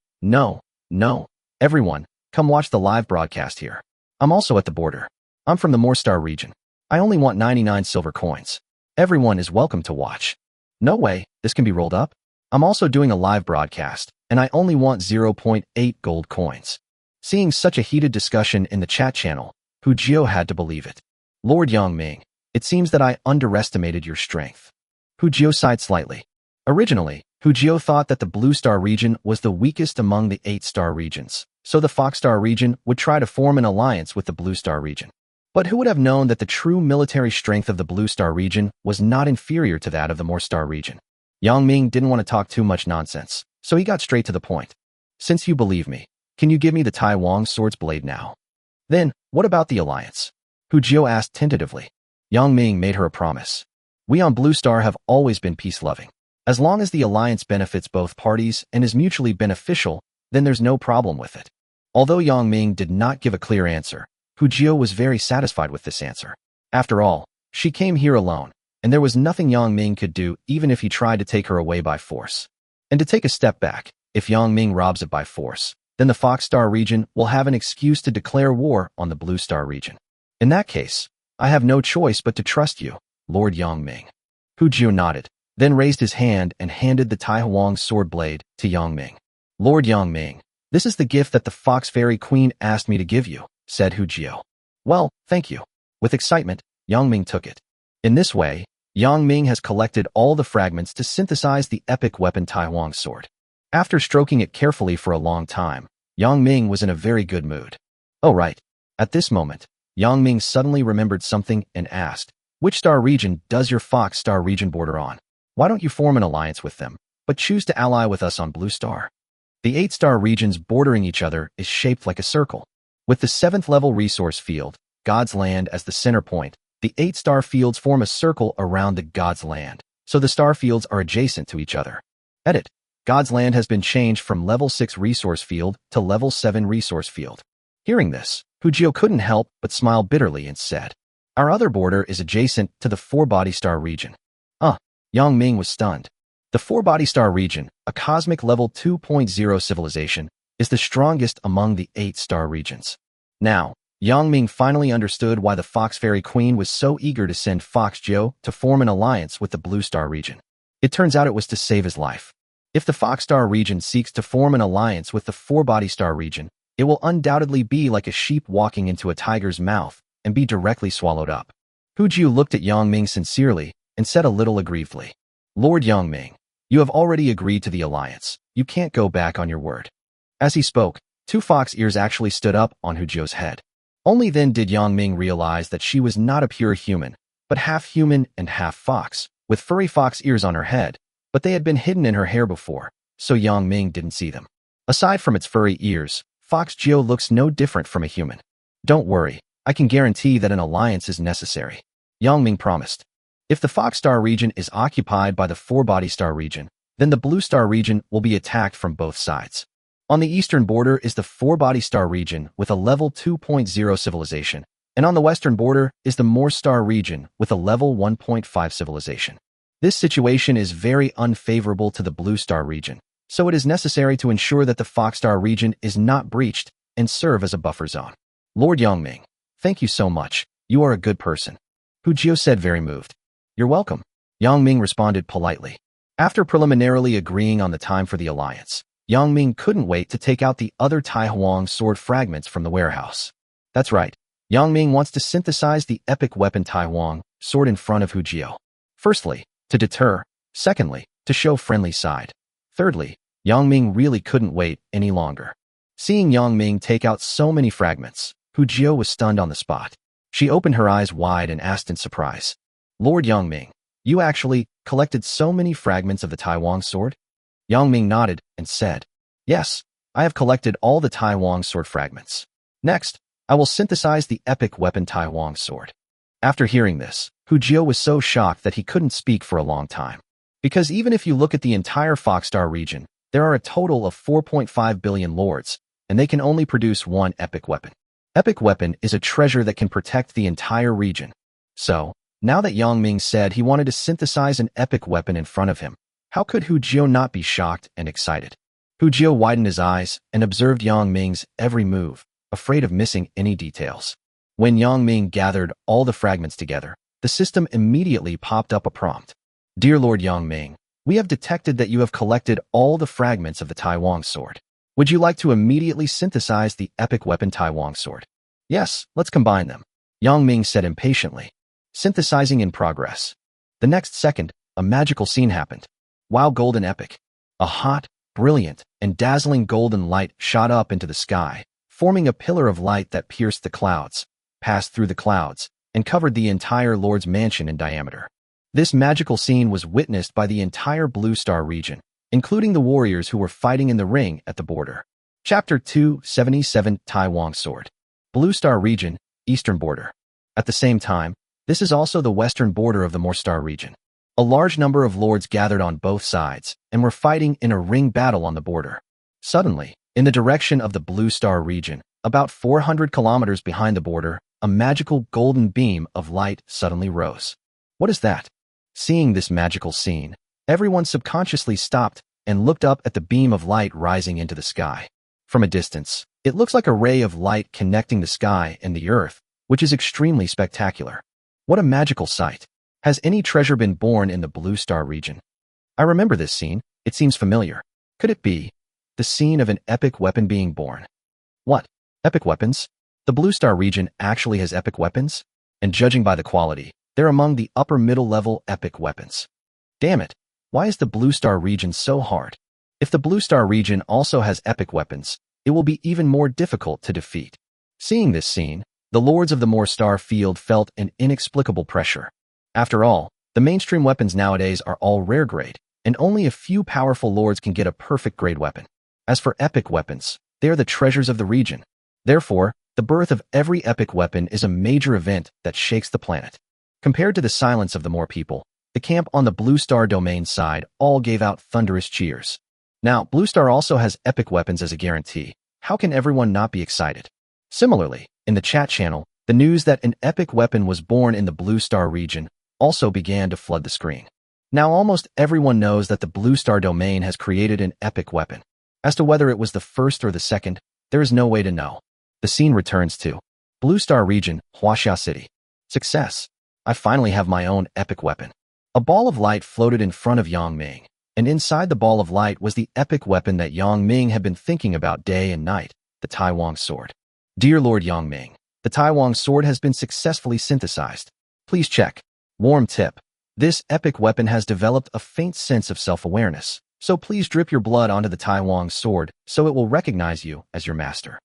Everyone, come watch the live broadcast here. I'm also at the border. I'm from the More Star region. I only want 99 silver coins. Everyone is welcome to watch. No way, this can be rolled up? I'm also doing a live broadcast, and I only want 0.8 gold coins. Seeing such a heated discussion in the chat channel, Hujio had to believe it. Lord Yang Ming, it seems that I underestimated your strength. Hujio sighed slightly. Originally, Hujio thought that the Blue Star region was the weakest among the 8-star regions, so the Fox Star region would try to form an alliance with the Blue Star region. But who would have known that the true military strength of the Blue Star region was not inferior to that of the More Star region? Yang Ming didn't want to talk too much nonsense, so he got straight to the point. Since you believe me, can you give me the Tai Wang sword's blade now? Then, what about the alliance? Hujio asked tentatively. Yang Ming made her a promise. We on Blue Star have always been peace-loving. As long as the alliance benefits both parties and is mutually beneficial, then there's no problem with it. Although Yang Ming did not give a clear answer, Hujio was very satisfied with this answer. After all, she came here alone, and there was nothing Yang Ming could do even if he tried to take her away by force. And to take a step back, if Yang Ming robs it by force, then the Fox Star region will have an excuse to declare war on the Blue Star region. In that case, I have no choice but to trust you, Lord Yang Ming. Hujio nodded, then raised his hand and handed the Tai Wang sword blade to Yang Ming. Lord Yang Ming, this is the gift that the Fox Fairy Queen asked me to give you, said Hujio. Well, thank you. With excitement, Yang Ming took it. In this way, Yang Ming has collected all the fragments to synthesize the epic weapon Tai Wang sword. After stroking it carefully for a long time, Yang Ming was in a very good mood. Oh right. At this moment, Yang Ming suddenly remembered something and asked, which star region does your Fox Star region border on? Why don't you form an alliance with them, but choose to ally with us on Blue Star? The 8-star regions bordering each other is shaped like a circle. With the 7th level resource field, God's Land, as the center point, the 8-star fields form a circle around the God's Land, so the star fields are adjacent to each other. Edit. God's Land has been changed from level 6 resource field to level 7 resource field. Hearing this, Hujio couldn't help but smile bitterly and said, our other border is adjacent to the 4-body star region. Yang Ming was stunned. The four-body star region, a cosmic level 2.0 civilization, is the strongest among the 8-star regions. Now, Yang Ming finally understood why the Fox Fairy Queen was so eager to send Fox Jiu to form an alliance with the Blue Star region. It turns out it was to save his life. If the Fox Star region seeks to form an alliance with the four-body star region, it will undoubtedly be like a sheep walking into a tiger's mouth and be directly swallowed up. Hu Jiu looked at Yang Ming sincerely and said a little aggrievedly, "Lord Yang Ming, you have already agreed to the alliance. You can't go back on your word." As he spoke, 2 fox ears actually stood up on Hu Jiu's head. Only then did Yang Ming realize that she was not a pure human, but half human and half fox, with furry fox ears on her head, but they had been hidden in her hair before, so Yang Ming didn't see them. Aside from its furry ears, Fox Jiu looks no different from a human. "Don't worry, I can guarantee that an alliance is necessary," Yang Ming promised. If the Fox Star region is occupied by the four-body star region, then the Blue Star region will be attacked from both sides. On the eastern border is the four-body star region with a level 2.0 civilization, and on the western border is the Moor Star region with a level 1.5 civilization. This situation is very unfavorable to the Blue Star region, so it is necessary to ensure that the Fox Star region is not breached and serve as a buffer zone. "Lord Yang Ming, thank you so much. You are a good person," Hu Jiu said, very moved. "You're welcome," Yang Ming responded politely. After preliminarily agreeing on the time for the alliance, Yang Ming couldn't wait to take out the other Tai Huang sword fragments from the warehouse. That's right, Yang Ming wants to synthesize the epic weapon Tai Huang sword in front of Hu Jiu. Firstly, to deter. Secondly, to show friendly side. Thirdly, Yang Ming really couldn't wait any longer. Seeing Yang Ming take out so many fragments, Hu Jiu was stunned on the spot. She opened her eyes wide and asked in surprise, "Lord Yang Ming, you actually collected so many fragments of the Tai Huang sword?" Yang Ming nodded and said, "Yes, I have collected all the Tai Huang sword fragments. Next, I will synthesize the epic weapon Tai Huang sword." After hearing this, Hu Jiu was so shocked that he couldn't speak for a long time. Because even if you look at the entire Fox Star region, there are a total of 4.5 billion lords, and they can only produce one epic weapon. Epic weapon is a treasure that can protect the entire region. So, now that Yang Ming said he wanted to synthesize an epic weapon in front of him, how could Hu Jiu not be shocked and excited? Hu Jiu widened his eyes and observed Yang Ming's every move, afraid of missing any details. When Yang Ming gathered all the fragments together, the system immediately popped up a prompt. "Dear Lord Yang Ming, we have detected that you have collected all the fragments of the Tai Huang sword. Would you like to immediately synthesize the epic weapon Tai Huang sword?" "Yes, let's combine them," Yang Ming said impatiently. Synthesizing in progress. The next second, a magical scene happened. Wow, golden epic. A hot, brilliant, and dazzling golden light shot up into the sky, forming a pillar of light that pierced the clouds, passed through the clouds, and covered the entire Lord's mansion in diameter. This magical scene was witnessed by the entire Blue Star region, including the warriors who were fighting in the ring at the border. Chapter 277 Tai Huang Sword. Blue Star region, eastern border. At the same time, this is also the western border of the Moor Star region. A large number of lords gathered on both sides and were fighting in a ring battle on the border. Suddenly, in the direction of the Blue Star region, about 400 kilometers behind the border, a magical golden beam of light suddenly rose. What is that? Seeing this magical scene, everyone subconsciously stopped and looked up at the beam of light rising into the sky. From a distance, it looks like a ray of light connecting the sky and the earth, which is extremely spectacular. What a magical sight. Has any treasure been born in the Blue Star region? I remember this scene. It seems familiar. Could it be the scene of an epic weapon being born? What? Epic weapons? The Blue Star region actually has epic weapons? And judging by the quality, they're among the upper middle level epic weapons. Damn it. Why is the Blue Star region so hard? If the Blue Star region also has epic weapons, it will be even more difficult to defeat. Seeing this scene, the lords of the Moor Star field felt an inexplicable pressure. After all, the mainstream weapons nowadays are all rare grade, and only a few powerful lords can get a perfect grade weapon. As for epic weapons, they are the treasures of the region. Therefore, the birth of every epic weapon is a major event that shakes the planet. Compared to the silence of the Moor people, the camp on the Blue Star domain side all gave out thunderous cheers. Now, Blue Star also has epic weapons as a guarantee. How can everyone not be excited? Similarly, in the chat channel, the news that an epic weapon was born in the Blue Star region also began to flood the screen. Now almost everyone knows that the Blue Star domain has created an epic weapon. As to whether it was the first or the second, there is no way to know. The scene returns to Blue Star region, Huaxia City. Success. I finally have my own epic weapon. A ball of light floated in front of Yang Ming, and inside the ball of light was the epic weapon that Yang Ming had been thinking about day and night, the Taiwan sword. Dear Lord Yang Ming, the Taiwan sword has been successfully synthesized. Please check. Warm tip. This epic weapon has developed a faint sense of self-awareness, so please drip your blood onto the Taiwan sword so it will recognize you as your master.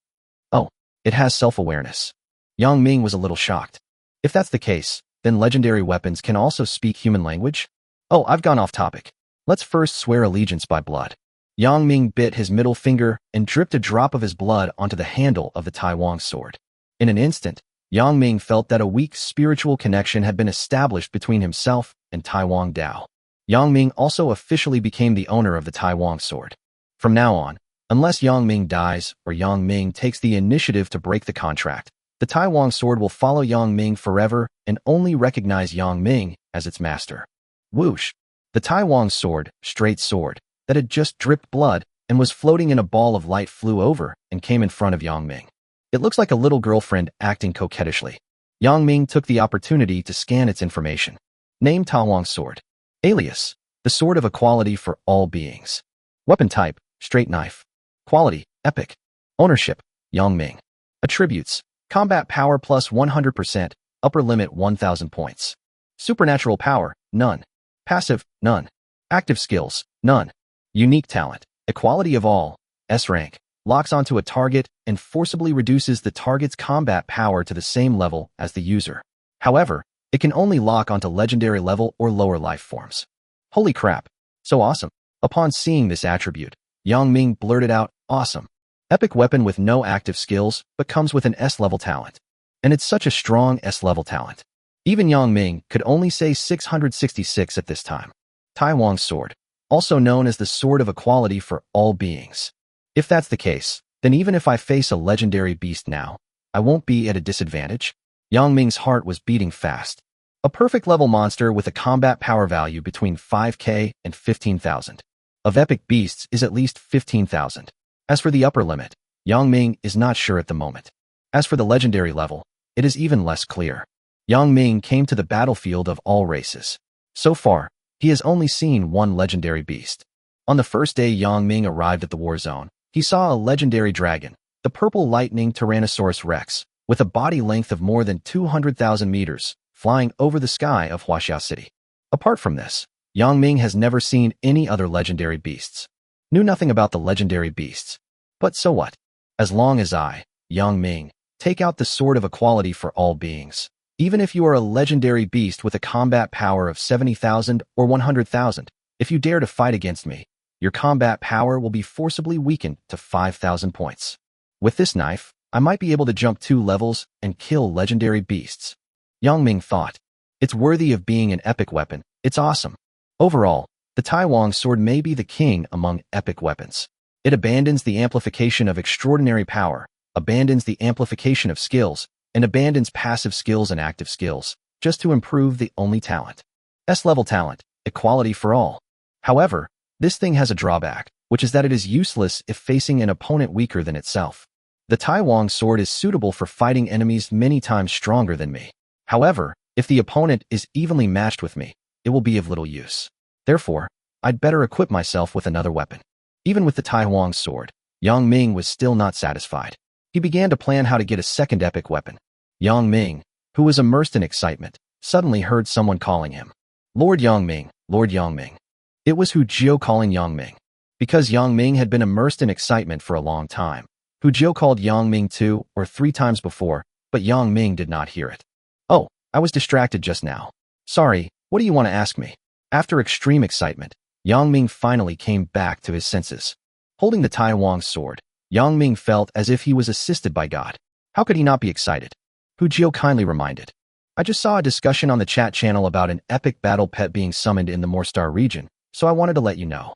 Oh, it has self-awareness. Yang Ming was a little shocked. If that's the case, then legendary weapons can also speak human language? Oh, I've gone off topic. Let's first swear allegiance by blood. Yang Ming bit his middle finger and dripped a drop of his blood onto the handle of the Taiwan sword. In an instant, Yang Ming felt that a weak spiritual connection had been established between himself and Taiwan Dao. Yang Ming also officially became the owner of the Taiwan sword. From now on, unless Yang Ming dies or Yang Ming takes the initiative to break the contract, the Taiwan sword will follow Yang Ming forever and only recognize Yang Ming as its master. Whoosh! The Taiwan sword, straight sword, that had just dripped blood and was floating in a ball of light flew over and came in front of Yang Ming. It looks like a little girlfriend acting coquettishly. Yang Ming took the opportunity to scan its information. Name Taiwan sword. Alias, the sword of equality for all beings. Weapon type, straight knife. Quality, epic. Ownership, Yang Ming. Attributes, combat power plus 100%, upper limit 1000 points. Supernatural power, none. Passive, none. Active skills, none. Unique talent, equality of all, S rank. Locks onto a target and forcibly reduces the target's combat power to the same level as the user. However, it can only lock onto legendary level or lower life forms. Holy crap, so awesome. Upon seeing this attribute, Yang Ming blurted out, awesome. Epic weapon with no active skills, but comes with an S-level talent. And it's such a strong S-level talent. Even Yang Ming could only say 666 at this time. Taiwan sword, also known as the sword of equality for all beings. If that's the case, then even if I face a legendary beast now, I won't be at a disadvantage. Yang Ming's heart was beating fast. A perfect level monster with a combat power value between 5k and 15,000. Of epic beasts is at least 15,000. As for the upper limit, Yang Ming is not sure at the moment. As for the legendary level, it is even less clear. Yang Ming came to the battlefield of all races. So far, he has only seen one legendary beast. On the first day Yang Ming arrived at the war zone, he saw a legendary dragon, the purple lightning Tyrannosaurus Rex, with a body length of more than 200,000 meters, flying over the sky of Huaxia City. Apart from this, Yang Ming has never seen any other legendary beasts. Knew nothing about the legendary beasts. But so what? As long as I, Yang Ming, take out the sword of equality for all beings. Even if you are a legendary beast with a combat power of 70,000 or 100,000, if you dare to fight against me, your combat power will be forcibly weakened to 5,000 points. With this knife, I might be able to jump 2 levels and kill legendary beasts. Yang Ming thought, it's worthy of being an epic weapon, it's awesome. Overall, the Taiwan sword may be the king among epic weapons. It abandons the amplification of extraordinary power, abandons the amplification of skills, and abandons passive skills and active skills, just to improve the only talent. S-level talent, equality for all. However, this thing has a drawback, which is that it is useless if facing an opponent weaker than itself. The Taiwan sword is suitable for fighting enemies many times stronger than me. However, if the opponent is evenly matched with me, it will be of little use. Therefore, I'd better equip myself with another weapon. Even with the Taiwan sword, Yang Ming was still not satisfied. He began to plan how to get a second epic weapon. Yang Ming, who was immersed in excitement, suddenly heard someone calling him. Lord Yang Ming, Lord Yang Ming. It was Hu Jiu calling Yang Ming. Because Yang Ming had been immersed in excitement for a long time, Hu Jiu called Yang Ming 2 or 3 times before, but Yang Ming did not hear it. Oh, I was distracted just now. Sorry, what do you want to ask me? After extreme excitement, Yang Ming finally came back to his senses. Holding the Taiwan sword, Yang Ming felt as if he was assisted by God. How could he not be excited? Hu Jiu kindly reminded. I just saw a discussion on the chat channel about an epic battle pet being summoned in the Moorstar region, so I wanted to let you know.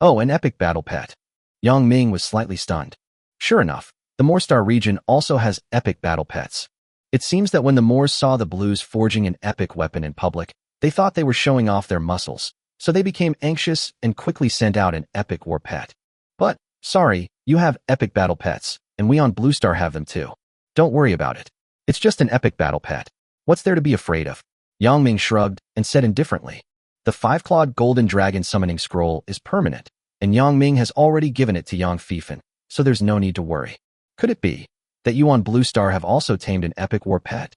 Oh, an epic battle pet. Yang Ming was slightly stunned. Sure enough, the Moorstar region also has epic battle pets. It seems that when the Moors saw the Blues forging an epic weapon in public, they thought they were showing off their muscles, So they became anxious and quickly sent out an epic war pet. But, sorry, you have epic battle pets, and we on Blue Star have them too. Don't worry about it. It's just an epic battle pet. What's there to be afraid of? Yang Ming shrugged and said indifferently. The five-clawed golden dragon summoning scroll is permanent, and Yang Ming has already given it to Yang Fifan, so there's no need to worry. Could it be that you on Blue Star have also tamed an epic war pet?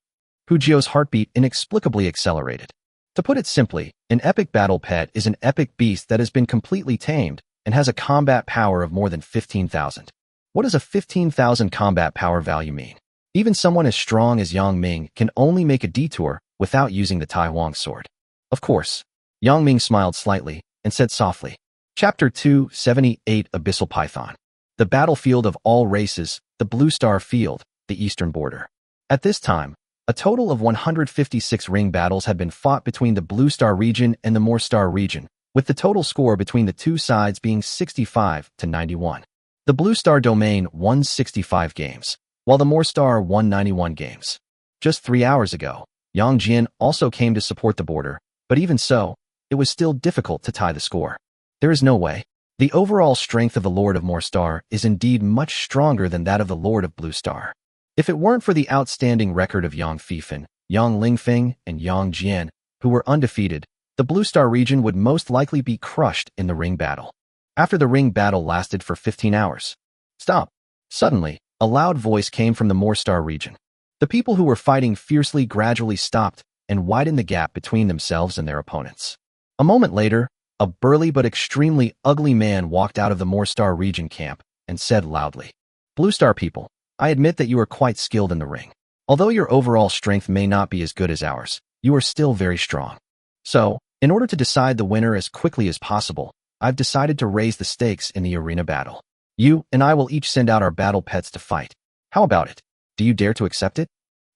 Hu Jio's heartbeat inexplicably accelerated. To put it simply, an epic battle pet is an epic beast that has been completely tamed and has a combat power of more than 15,000. What does a 15,000 combat power value mean? Even someone as strong as Yang Ming can only make a detour without using the Tai Huang sword. Of course. Yang Ming smiled slightly and said softly. Chapter 278 Abyssal Python. The battlefield of all races, the Blue Star Field, the eastern border. At this time, a total of 156 ring battles had been fought between the Blue Star region and the Moor Star region, with the total score between the two sides being 65 to 91. The Blue Star domain won 65 games, while the Moor Star won 91 games. Just 3 hours ago, Yang Jian also came to support the border, but even so, it was still difficult to tie the score. There is no way. The overall strength of the Lord of Moor Star is indeed much stronger than that of the Lord of Blue Star. If it weren't for the outstanding record of Yang Fifan, Yang Lingfeng, and Yang Jian, who were undefeated, the Blue Star region would most likely be crushed in the ring battle. After the ring battle lasted for 15 hours. Stop. Suddenly, a loud voice came from the Moor Star region. The people who were fighting fiercely gradually stopped and widened the gap between themselves and their opponents. A moment later, a burly but extremely ugly man walked out of the Moor Star region camp and said loudly, Blue Star people, I admit that you are quite skilled in the ring. Although your overall strength may not be as good as ours, you are still very strong. So, in order to decide the winner as quickly as possible, I've decided to raise the stakes in the arena battle. You and I will each send out our battle pets to fight. How about it? Do you dare to accept it?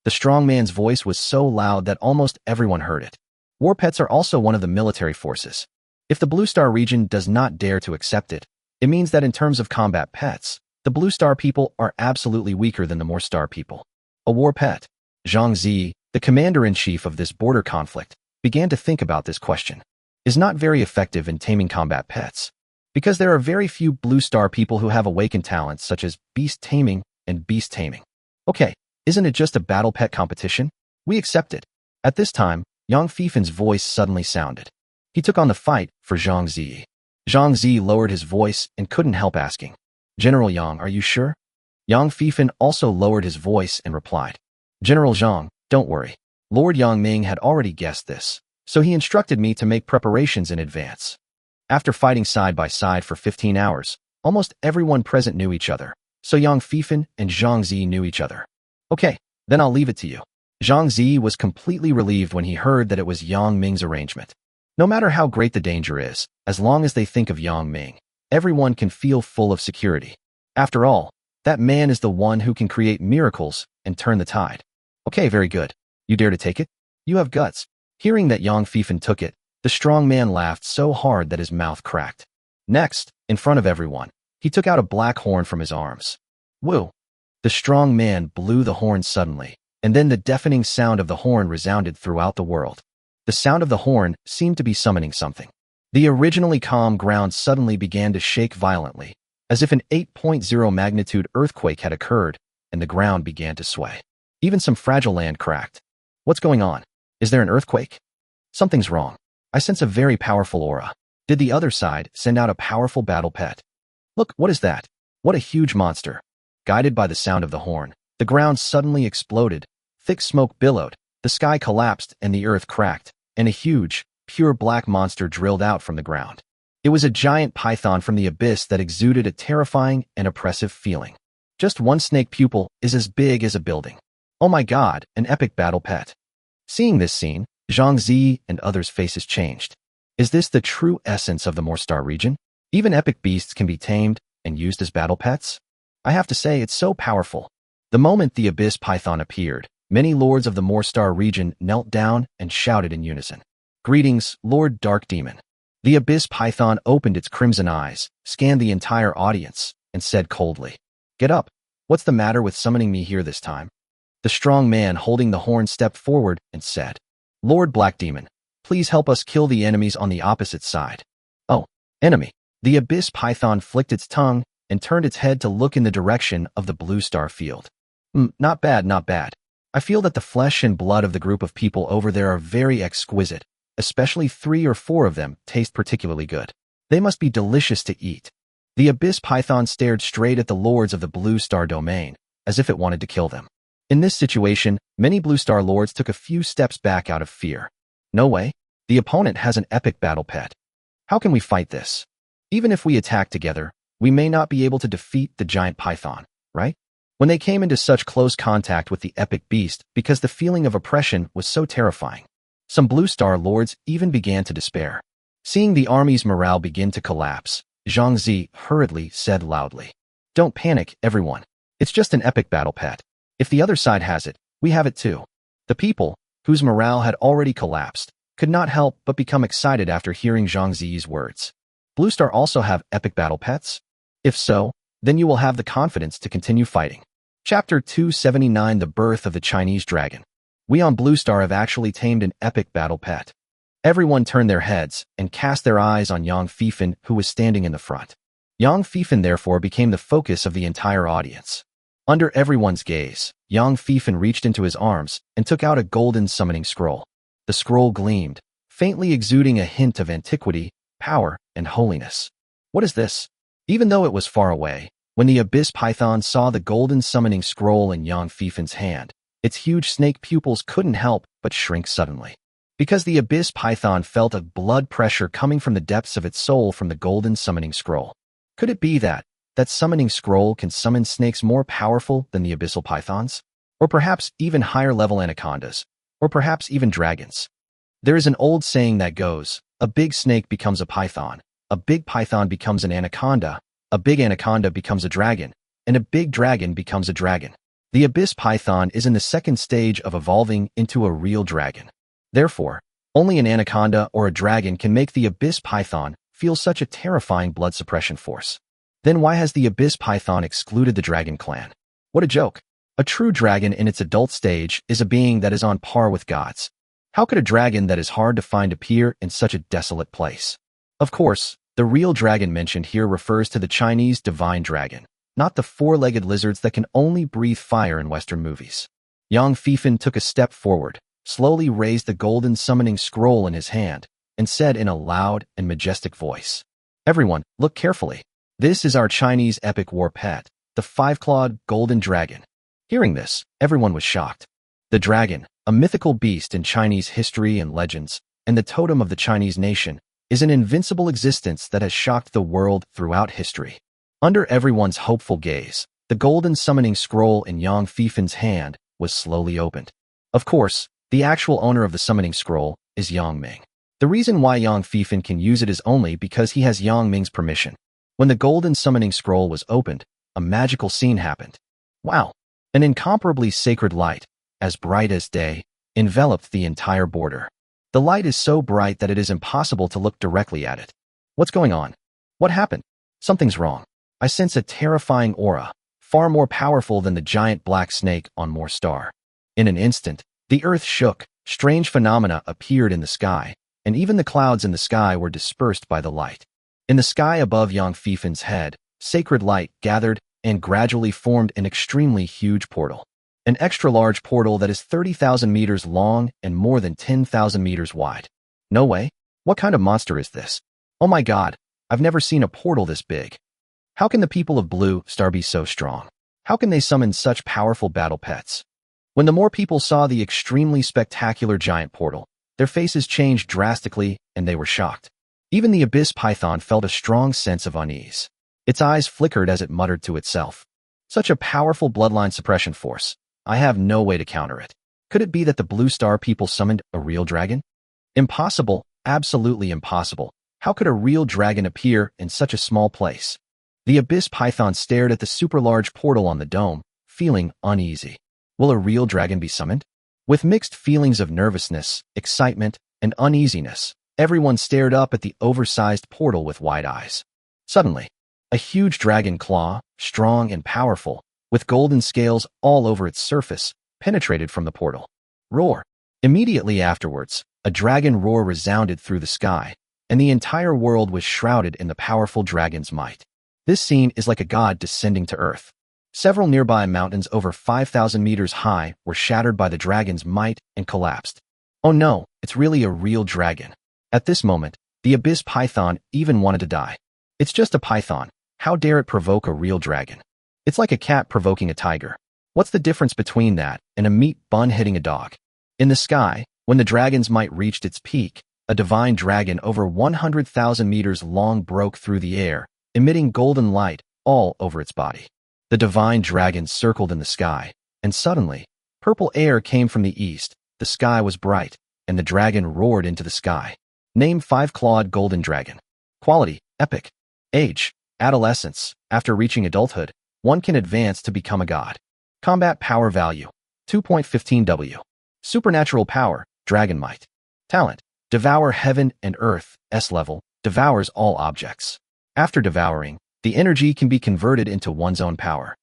The strong man's voice was so loud that almost everyone heard it. War pets are also one of the military forces. If the Blue Star region does not dare to accept it, it means that in terms of combat pets, the Blue Star people are absolutely weaker than the Moor Star people. A war pet. Zhang Zi, the commander-in-chief of this border conflict, began to think about this question. Is not very effective in taming combat pets. Because there are very few Blue Star people who have awakened talents such as beast taming and beast taming. Okay, isn't it just a battle pet competition? We accept it. At this time, Yang Fifan's voice suddenly sounded. He took on the fight for Zhang Zi. Zhang Zi lowered his voice and couldn't help asking, General Yang, are you sure? Yang Fifan also lowered his voice and replied, General Zhang, don't worry. Lord Yang Ming had already guessed this, so he instructed me to make preparations in advance. After fighting side by side for 15 hours, almost everyone present knew each other, so Yang Fifan and Zhang Zi knew each other. Okay, then I'll leave it to you. Zhang Zi was completely relieved when he heard that it was Yang Ming's arrangement. No matter how great the danger is, as long as they think of Yang Ming, everyone can feel full of security. After all, that man is the one who can create miracles and turn the tide. Okay, very good. You dare to take it? You have guts. Hearing that Yang Fifan took it, the strong man laughed so hard that his mouth cracked. Next, in front of everyone, he took out a black horn from his arms. Woo! The strong man blew the horn suddenly, and then the deafening sound of the horn resounded throughout the world. The sound of the horn seemed to be summoning something. The originally calm ground suddenly began to shake violently, as if an 8.0 magnitude earthquake had occurred, and the ground began to sway. Even some fragile land cracked. What's going on? Is there an earthquake? Something's wrong. I sense a very powerful aura. Did the other side send out a powerful battle pet? Look, what is that? What a huge monster. Guided by the sound of the horn, the ground suddenly exploded, thick smoke billowed, the sky collapsed and the earth cracked, and a huge, pure black monster drilled out from the ground. It was a giant python from the abyss that exuded a terrifying and oppressive feeling. Just one snake pupil is as big as a building. Oh my god, an epic battle pet. Seeing this scene, Zhang Zi and others' faces changed. Is this the true essence of the Moor Star region? Even epic beasts can be tamed and used as battle pets? I have to say, it's so powerful. The moment the abyss python appeared, many lords of the Moor Star region knelt down and shouted in unison. Greetings, Lord Dark Demon. The abyss python opened its crimson eyes, scanned the entire audience, and said coldly, Get up. What's the matter with summoning me here this time? The strong man holding the horn stepped forward and said, Lord Black Demon, Please help us kill the enemies on the opposite side. Oh, enemy. The abyss python flicked its tongue and turned its head to look in the direction of the blue star field. Not bad, not bad. I feel that the flesh and blood of the group of people over there are very exquisite, especially 3 or 4 of them taste particularly good. They must be delicious to eat. The abyss python stared straight at the lords of the blue star domain, as if it wanted to kill them. In this situation, many blue star lords took a few steps back out of fear. No way. The opponent has an epic battle pet. How can we fight this? Even if we attack together, we may not be able to defeat the giant python, right? When they came into such close contact with the epic beast because the feeling of oppression was so terrifying. Some blue star lords even began to despair. Seeing the army's morale begin to collapse, Zhang Zi hurriedly said loudly, "Don't panic, everyone. It's just an epic battle pet. If the other side has it, we have it too." The people, whose morale had already collapsed, could not help but become excited after hearing Zhang Zi's words. Blue Star also have epic battle pets? If so, then you will have the confidence to continue fighting. Chapter 279 The Birth of the Chinese Dragon. We on Blue Star have actually tamed an epic battle pet. Everyone turned their heads and cast their eyes on Yang Fifan, who was standing in the front. Yang Fifan therefore became the focus of the entire audience. Under everyone's gaze, Yang Fifan reached into his arms and took out a golden summoning scroll. The scroll gleamed, faintly exuding a hint of antiquity, power, and holiness. What is this? Even though it was far away, when the abyss python saw the golden summoning scroll in Yang Fifan's hand, its huge snake pupils couldn't help but shrink suddenly. Because the abyss python felt a blood pressure coming from the depths of its soul from the golden summoning scroll. Could it be that summoning scroll can summon snakes more powerful than the abyssal pythons? Or perhaps even higher level anacondas? Or perhaps even dragons? There is an old saying that goes, a big snake becomes a python, a big python becomes an anaconda, a big anaconda becomes a dragon, and a big dragon becomes a dragon. The abyss python is in the second stage of evolving into a real dragon. Therefore, only an anaconda or a dragon can make the abyss python feel such a terrifying blood suppression force. Then why has the abyss python excluded the dragon clan? What a joke. A true dragon in its adult stage is a being that is on par with gods. How could a dragon that is hard to find appear in such a desolate place? Of course, the real dragon mentioned here refers to the Chinese divine dragon, not the 4-legged lizards that can only breathe fire in Western movies. Yang Fifan took a step forward, slowly raised the golden summoning scroll in his hand, and said in a loud and majestic voice, "Everyone, look carefully. This is our Chinese epic war pet, the 5-clawed golden dragon." Hearing this, everyone was shocked. The dragon, a mythical beast in Chinese history and legends, and the totem of the Chinese nation, is an invincible existence that has shocked the world throughout history. Under everyone's hopeful gaze, the golden summoning scroll in Yang Fifan's hand was slowly opened. Of course, the actual owner of the summoning scroll is Yang Ming. The reason why Yang Fifan can use it is only because he has Yang Ming's permission. When the golden summoning scroll was opened, a magical scene happened. Wow! An incomparably sacred light, as bright as day, enveloped the entire border. The light is so bright that it is impossible to look directly at it. What's going on? What happened? Something's wrong. I sense a terrifying aura, far more powerful than the giant black snake on Moor Star. In an instant, the earth shook, strange phenomena appeared in the sky, and even the clouds in the sky were dispersed by the light. In the sky above Yang Fifan's head, sacred light gathered and gradually formed an extremely huge portal. An extra-large portal that is 30,000 meters long and more than 10,000 meters wide. No way. What kind of monster is this? Oh my god, I've never seen a portal this big. How can the people of Blue Star be so strong? How can they summon such powerful battle pets? When the more people saw the extremely spectacular giant portal, their faces changed drastically and they were shocked. Even the abyss python felt a strong sense of unease. Its eyes flickered as it muttered to itself. Such a powerful bloodline suppression force. I have no way to counter it. Could it be that the Blue Star people summoned a real dragon? Impossible, absolutely impossible. How could a real dragon appear in such a small place? The abyss python stared at the super large portal on the dome, feeling uneasy. Will a real dragon be summoned? With mixed feelings of nervousness, excitement, and uneasiness, everyone stared up at the oversized portal with wide eyes. Suddenly, a huge dragon claw, strong and powerful, with golden scales all over its surface, penetrated from the portal. Roar! Immediately afterwards, a dragon roar resounded through the sky, and the entire world was shrouded in the powerful dragon's might. This scene is like a god descending to earth. Several nearby mountains over 5,000 meters high were shattered by the dragon's might and collapsed. Oh no, it's really a real dragon. At this moment, the abyss python even wanted to die. It's just a python. How dare it provoke a real dragon? It's like a cat provoking a tiger. What's the difference between that and a meat bun hitting a dog? In the sky, when the dragon's might reached its peak, a divine dragon over 100,000 meters long broke through the air, emitting golden light all over its body. The divine dragon circled in the sky, and suddenly, purple air came from the east, the sky was bright, and the dragon roared into the sky. Name 5-clawed golden dragon. Quality, epic. Age, adolescence. After reaching adulthood, one can advance to become a god. Combat power value, 2.15 W. Supernatural power, dragon might. Talent, devour heaven and earth, S level, devours all objects. After devouring, the energy can be converted into one's own power.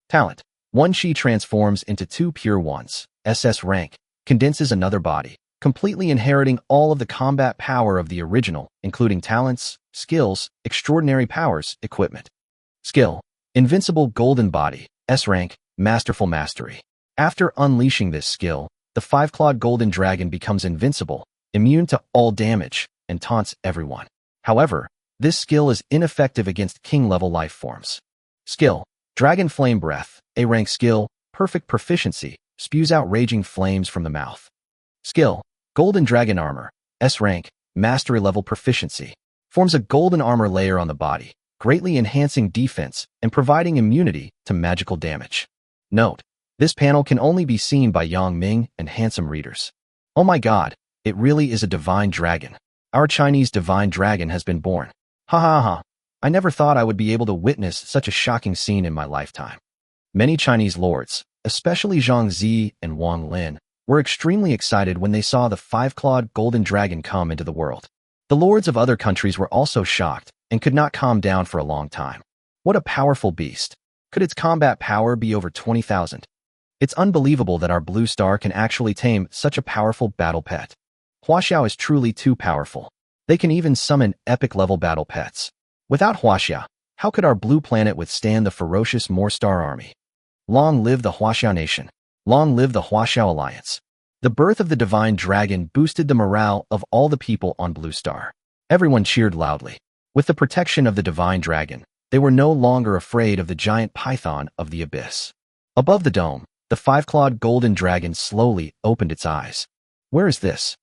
Talent, one chi transforms into 2 pure ones, SS rank, condenses another body, completely inheriting all of the combat power of the original, including talents, skills, extraordinary powers, equipment. Skill, invincible golden body, S rank, masterful mastery. After unleashing this skill, the 5-clawed golden dragon becomes invincible, immune to all damage, and taunts everyone. However, this skill is ineffective against king-level life forms. Skill, dragon flame breath, A rank skill, perfect proficiency, spews out raging flames from the mouth. Skill, golden dragon armor, S rank, mastery level proficiency, forms a golden armor layer on the body, greatly enhancing defense and providing immunity to magical damage. Note, this panel can only be seen by Yang Ming and handsome readers. Oh my god, it really is a divine dragon. Our Chinese divine dragon has been born. Ha ha ha. I never thought I would be able to witness such a shocking scene in my lifetime. Many Chinese lords, especially Zhang Zi and Wang Lin, were extremely excited when they saw the 5-clawed golden dragon come into the world. The lords of other countries were also shocked and could not calm down for a long time. What a powerful beast. Could its combat power be over 20,000? It's unbelievable that our blue star can actually tame such a powerful battle pet. Huaxiao is truly too powerful. They can even summon epic-level battle pets. Without Huaxia, how could our blue planet withstand the ferocious Moorstar army? Long live the Huaxiao nation. Long live the Huaxiao alliance. The birth of the divine dragon boosted the morale of all the people on Blue Star. Everyone cheered loudly. With the protection of the divine dragon, they were no longer afraid of the giant python of the abyss. Above the dome, the 5-clawed golden dragon slowly opened its eyes. Where is this?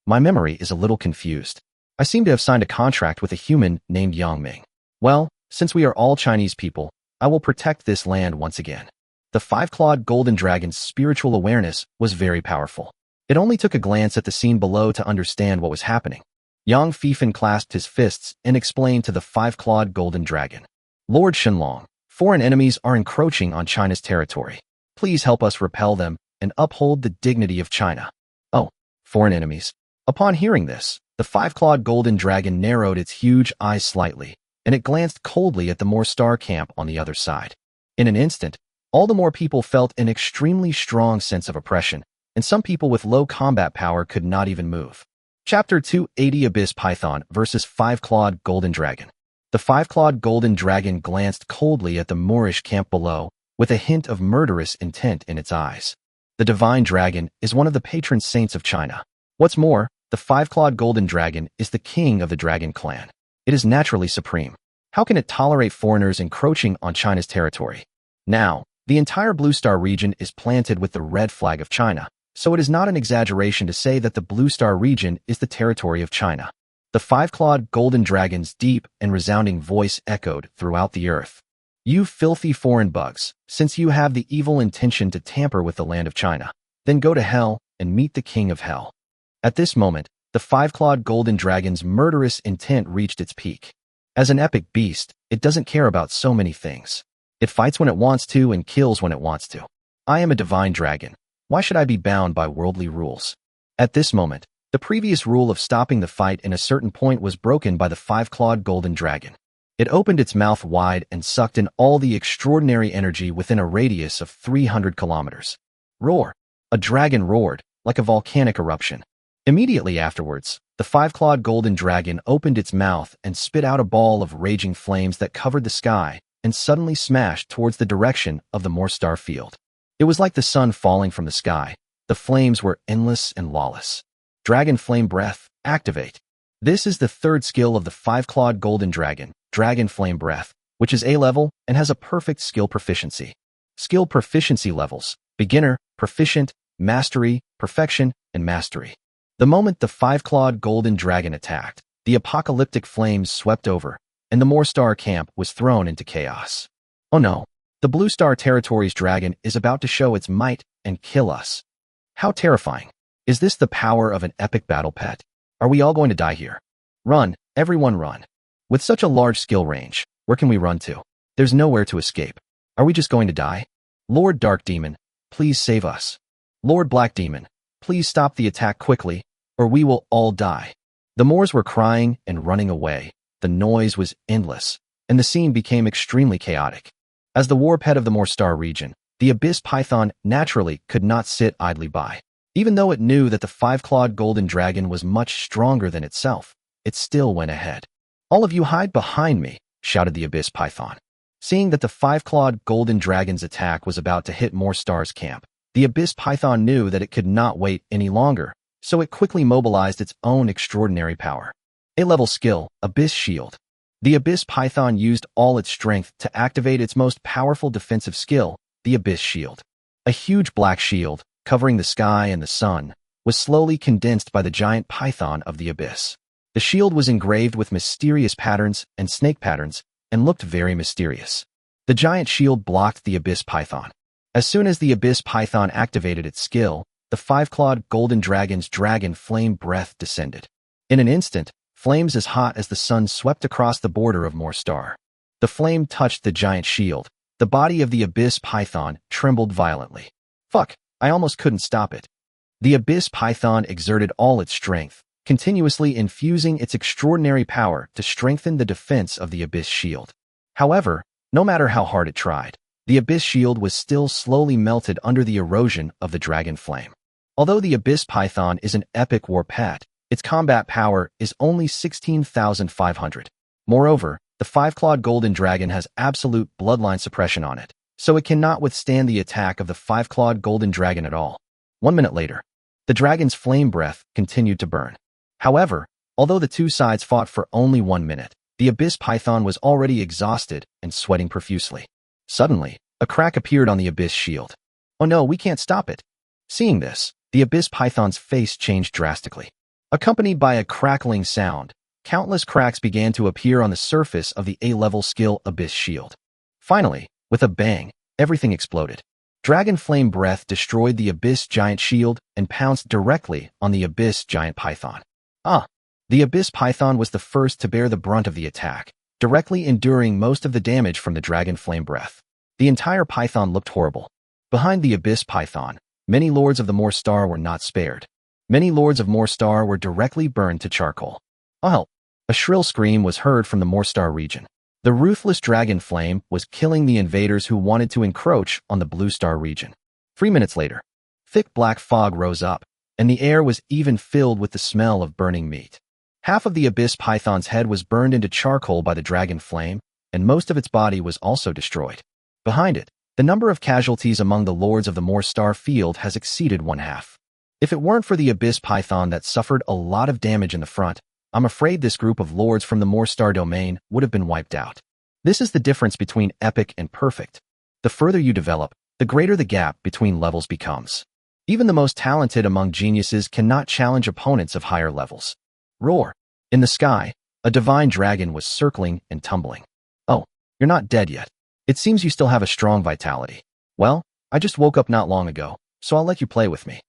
My memory is a little confused. I seem to have signed a contract with a human named Yang Ming. Well, since we are all Chinese people, I will protect this land once again. The 5-clawed golden dragon's spiritual awareness was very powerful. It only took a glance at the scene below to understand what was happening. Yang Fifan clasped his fists and explained to the 5-clawed golden dragon. Lord Shenlong, foreign enemies are encroaching on China's territory. Please help us repel them and uphold the dignity of China. Oh, foreign enemies. Upon hearing this, the 5-clawed golden dragon narrowed its huge eyes slightly, and it glanced coldly at the Moorstar camp on the other side. In an instant, all the more people felt an extremely strong sense of oppression, and some people with low combat power could not even move. Chapter 280 Abyss Python vs 5-clawed Golden Dragon. The 5-clawed Golden Dragon glanced coldly at the Moorish camp below, with a hint of murderous intent in its eyes. The divine dragon is one of the patron saints of China. What's more, the 5-clawed Golden Dragon is the king of the dragon clan. It is naturally supreme. How can it tolerate foreigners encroaching on China's territory? Now, the entire Blue Star region is planted with the red flag of China, so it is not an exaggeration to say that the Blue Star region is the territory of China. The 5-clawed Golden Dragon's deep and resounding voice echoed throughout the earth. You filthy foreign bugs, since you have the evil intention to tamper with the land of China, then go to hell and meet the king of hell. At this moment, the 5-clawed Golden Dragon's murderous intent reached its peak. As an epic beast, it doesn't care about so many things. It fights when it wants to and kills when it wants to. I am a divine dragon. Why should I be bound by worldly rules? At this moment, the previous rule of stopping the fight in a certain point was broken by the 5-clawed Golden Dragon. It opened its mouth wide and sucked in all the extraordinary energy within a radius of 300 kilometers. Roar! A dragon roared, like a volcanic eruption. Immediately afterwards, the five-clawed golden dragon opened its mouth and spit out a ball of raging flames that covered the sky and suddenly smashed towards the direction of the Moorstar field. It was like the sun falling from the sky. The flames were endless and lawless. Dragon Flame Breath, activate. This is the third skill of the five-clawed golden dragon, Dragon Flame Breath, which is A-level and has a perfect skill proficiency. Skill proficiency levels: Beginner, Proficient, Mastery, Perfection, and Mastery. The moment the five-clawed golden dragon attacked, the apocalyptic flames swept over, and the Moorstar camp was thrown into chaos. Oh no, the Blue Star Territory's dragon is about to show its might and kill us. How terrifying. Is this the power of an epic battle pet? Are we all going to die here? Run, everyone run. With such a large skill range, where can we run to? There's nowhere to escape. Are we just going to die? Lord Dark Demon, please save us. Lord Black Demon, please stop the attack quickly, or we will all die. The Moors were crying and running away. The noise was endless, and the scene became extremely chaotic. As the war pet of the Moorstar region, the Abyss Python naturally could not sit idly by. Even though it knew that the five-clawed golden dragon was much stronger than itself, it still went ahead. All of you hide behind me, shouted the Abyss Python. Seeing that the five-clawed golden dragon's attack was about to hit Moorstar's camp, the Abyss Python knew that it could not wait any longer, so it quickly mobilized its own extraordinary power. A-level skill, Abyss Shield. The Abyss Python used all its strength to activate its most powerful defensive skill, the Abyss Shield. A huge black shield, covering the sky and the sun, was slowly condensed by the giant python of the abyss. The shield was engraved with mysterious patterns and snake patterns and looked very mysterious. The giant shield blocked the Abyss Python. As soon as the Abyss Python activated its skill, the five-clawed golden dragon's Dragon Flame Breath descended. In an instant, flames as hot as the sun swept across the border of Moorstar. The flame touched the giant shield. The body of the Abyss Python trembled violently. Fuck, I almost couldn't stop it. The Abyss Python exerted all its strength, continuously infusing its extraordinary power to strengthen the defense of the Abyss Shield. However, no matter how hard it tried, the Abyss Shield was still slowly melted under the erosion of the Dragon Flame. Although the Abyss Python is an epic war pet, its combat power is only 16,500. Moreover, the five-clawed golden dragon has absolute bloodline suppression on it, so it cannot withstand the attack of the five-clawed golden dragon at all. 1 minute later, the dragon's flame breath continued to burn. However, although the two sides fought for only 1 minute, the Abyss Python was already exhausted and sweating profusely. Suddenly, a crack appeared on the Abyss Shield. Oh no, we can't stop it. Seeing this, the Abyss Python's face changed drastically. Accompanied by a crackling sound, countless cracks began to appear on the surface of the A-level skill Abyss Shield. Finally, with a bang, everything exploded. Dragon Flame Breath destroyed the Abyss Giant Shield and pounced directly on the Abyss Giant Python. The Abyss Python was the first to bear the brunt of the attack, directly enduring most of the damage from the Dragon Flame Breath. The entire python looked horrible. Behind the Abyss Python, many lords of the Moorstar were not spared. Many lords of Moorstar were directly burned to charcoal. Oh help! A shrill scream was heard from the Moorstar region. The ruthless Dragon Flame was killing the invaders who wanted to encroach on the Blue Star region. 3 minutes later, thick black fog rose up, and the air was even filled with the smell of burning meat. Half of the Abyss Python's head was burned into charcoal by the Dragon Flame, and most of its body was also destroyed. Behind it, the number of casualties among the lords of the Moorstar field has exceeded 1/2. If it weren't for the Abyss Python that suffered a lot of damage in the front, I'm afraid this group of lords from the Moorstar domain would have been wiped out. This is the difference between epic and perfect. The further you develop, the greater the gap between levels becomes. Even the most talented among geniuses cannot challenge opponents of higher levels. Roar! In the sky, a divine dragon was circling and tumbling. Oh, you're not dead yet. It seems you still have a strong vitality. Well, I just woke up not long ago, so I'll let you play with me.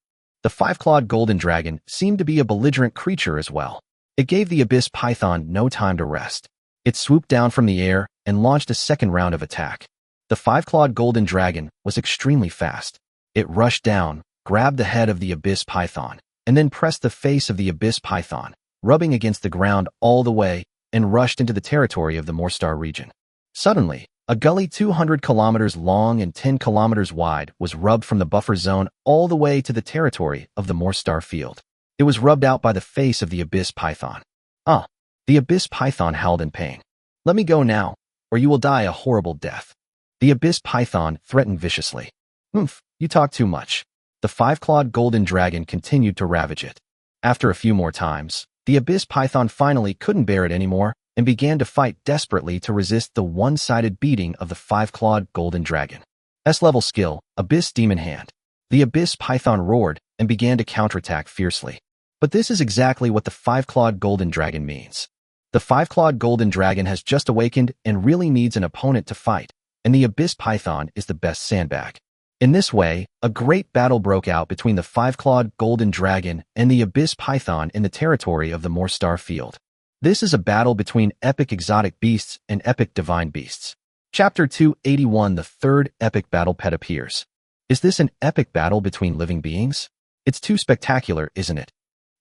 The five-clawed golden dragon seemed to be a belligerent creature as well. It gave the Abyss Python no time to rest. It swooped down from the air and launched a second round of attack. The five-clawed golden dragon was extremely fast. It rushed down, grabbed the head of the Abyss Python, and then pressed the face of the Abyss Python, rubbing against the ground all the way, and rushed into the territory of the Moorstar region. Suddenly, a gully 200 kilometers long and 10 kilometers wide was rubbed from the buffer zone all the way to the territory of the Moorstar field. It was rubbed out by the face of the abyss python. Ah, the abyss python howled in pain. Let me go now, or you will die a horrible death. The abyss python threatened viciously. You talk too much. The five-clawed golden dragon continued to ravage it. After a few more times, the abyss python finally couldn't bear it anymore and began to fight desperately to resist the one-sided beating of the five-clawed golden dragon. S-level skill, Abyss Demon Hand. The abyss python roared and began to counterattack fiercely. But this is exactly what the five-clawed golden dragon means. The five-clawed golden dragon has just awakened and really needs an opponent to fight, and the abyss python is the best sandbag. In this way, a great battle broke out between the five-clawed golden dragon and the abyss python in the territory of the Moorstar Field. This is a battle between epic exotic beasts and epic divine beasts. Chapter 281, the third epic battle pet appears. Is this an epic battle between living beings? It's too spectacular, isn't it?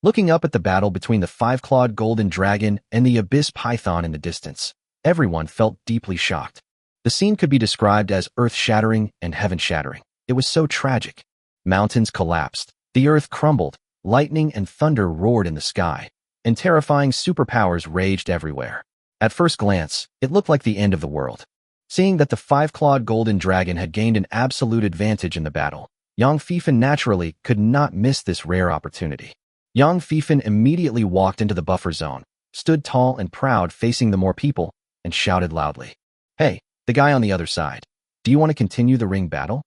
Looking up at the battle between the five-clawed golden dragon and the abyss python in the distance, everyone felt deeply shocked. The scene could be described as earth-shattering and heaven-shattering. It was so tragic. Mountains collapsed, the earth crumbled, lightning and thunder roared in the sky, and terrifying superpowers raged everywhere. At first glance, it looked like the end of the world. Seeing that the five-clawed golden dragon had gained an absolute advantage in the battle, Yang Fifan naturally could not miss this rare opportunity. Yang Fifan immediately walked into the buffer zone, stood tall and proud facing the more people, and shouted loudly, "Hey, the guy on the other side, do you want to continue the ring battle?"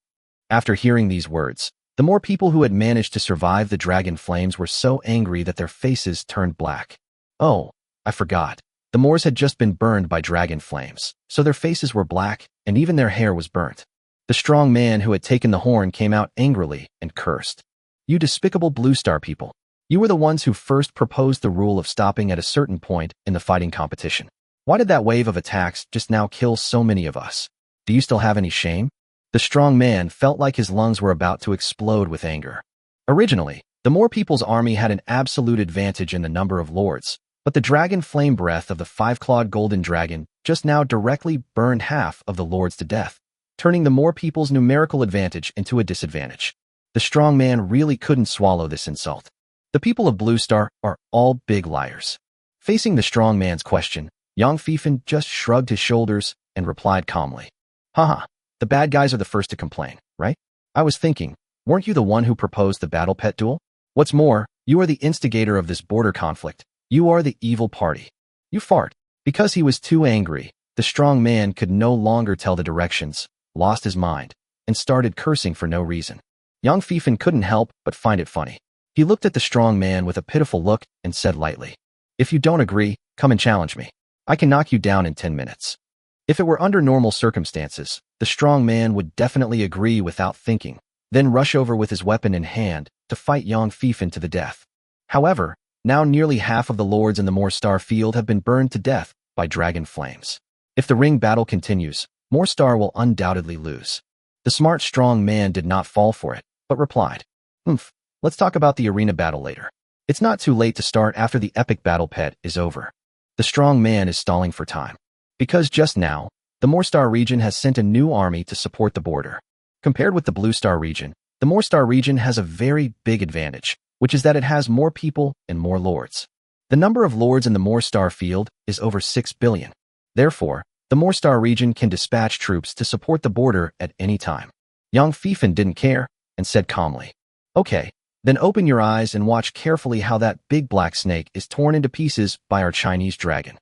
After hearing these words, the more people who had managed to survive the dragon flames were so angry that their faces turned black. Oh, I forgot. The Moors had just been burned by dragon flames, so their faces were black and even their hair was burnt. The strong man who had taken the horn came out angrily and cursed. "You despicable Blue Star people. You were the ones who first proposed the rule of stopping at a certain point in the fighting competition. Why did that wave of attacks just now kill so many of us? Do you still have any shame?" The strong man felt like his lungs were about to explode with anger. Originally, the Moor people's army had an absolute advantage in the number of lords, but the dragon flame breath of the five-clawed golden dragon just now directly burned half of the lords to death, turning the Moor people's numerical advantage into a disadvantage. The strong man really couldn't swallow this insult. The people of Blue Star are all big liars. Facing the strong man's question, Yang Fifan just shrugged his shoulders and replied calmly, "Haha, the bad guys are the first to complain, right? I was thinking, weren't you the one who proposed the battle pet duel? What's more, you are the instigator of this border conflict. You are the evil party. You fart." Because he was too angry, the strong man could no longer tell the directions, lost his mind, and started cursing for no reason. Yang Fifan couldn't help but find it funny. He looked at the strong man with a pitiful look and said lightly, "If you don't agree, come and challenge me. I can knock you down in 10 minutes. If it were under normal circumstances, the strong man would definitely agree without thinking, then rush over with his weapon in hand to fight Yang Fifan to the death. However, now nearly half of the lords in the Moorstar Field have been burned to death by dragon flames. If the ring battle continues, Moorstar will undoubtedly lose. The smart strong man did not fall for it, but replied, Let's talk about the arena battle later. It's not too late to start after the epic battle pet is over." The strong man is stalling for time. Because just now, the Moorstar region has sent a new army to support the border. Compared with the Blue Star region, the Moorstar region has a very big advantage, which is that it has more people and more lords. The number of lords in the Moorstar Field is over 6 billion. Therefore, the Moorstar region can dispatch troops to support the border at any time. Yang Fifan didn't care and said calmly, "Okay, then open your eyes and watch carefully how that big black snake is torn into pieces by our Chinese dragon."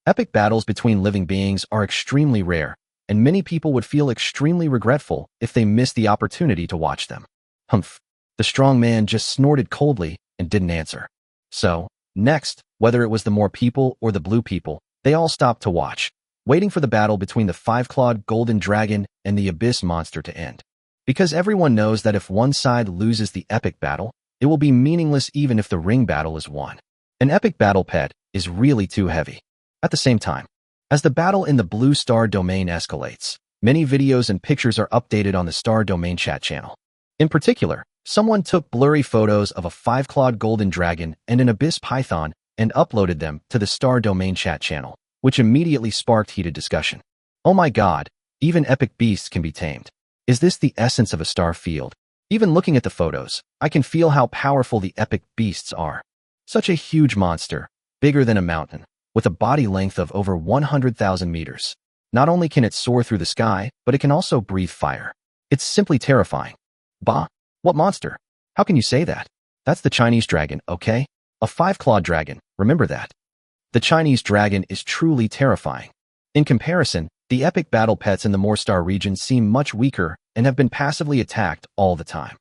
Epic battles between living beings are extremely rare, and many people would feel extremely regretful if they missed the opportunity to watch them. Humph. The strong man just snorted coldly and didn't answer. So, next, whether it was the Moor people or the Blue people, they all stopped to watch, waiting for the battle between the five-clawed golden dragon and the abyss monster to end. Because everyone knows that if one side loses the epic battle, it will be meaningless even if the ring battle is won. An epic battle pet is really too heavy. At the same time, as the battle in the Blue Star domain escalates, many videos and pictures are updated on the Star domain chat channel. In particular, someone took blurry photos of a five-clawed golden dragon and an abyss python and uploaded them to the Star domain chat channel, which immediately sparked heated discussion. Oh my god, even epic beasts can be tamed. Is this the essence of a star field? Even looking at the photos, I can feel how powerful the epic beasts are. Such a huge monster, bigger than a mountain, with a body length of over 100,000 meters. Not only can it soar through the sky, but it can also breathe fire. It's simply terrifying. Bah, what monster? How can you say that? That's the Chinese dragon, okay? A five-clawed dragon, remember that. The Chinese dragon is truly terrifying. In comparison, the epic battle pets in the Moorstar region seem much weaker and have been passively attacked all the time.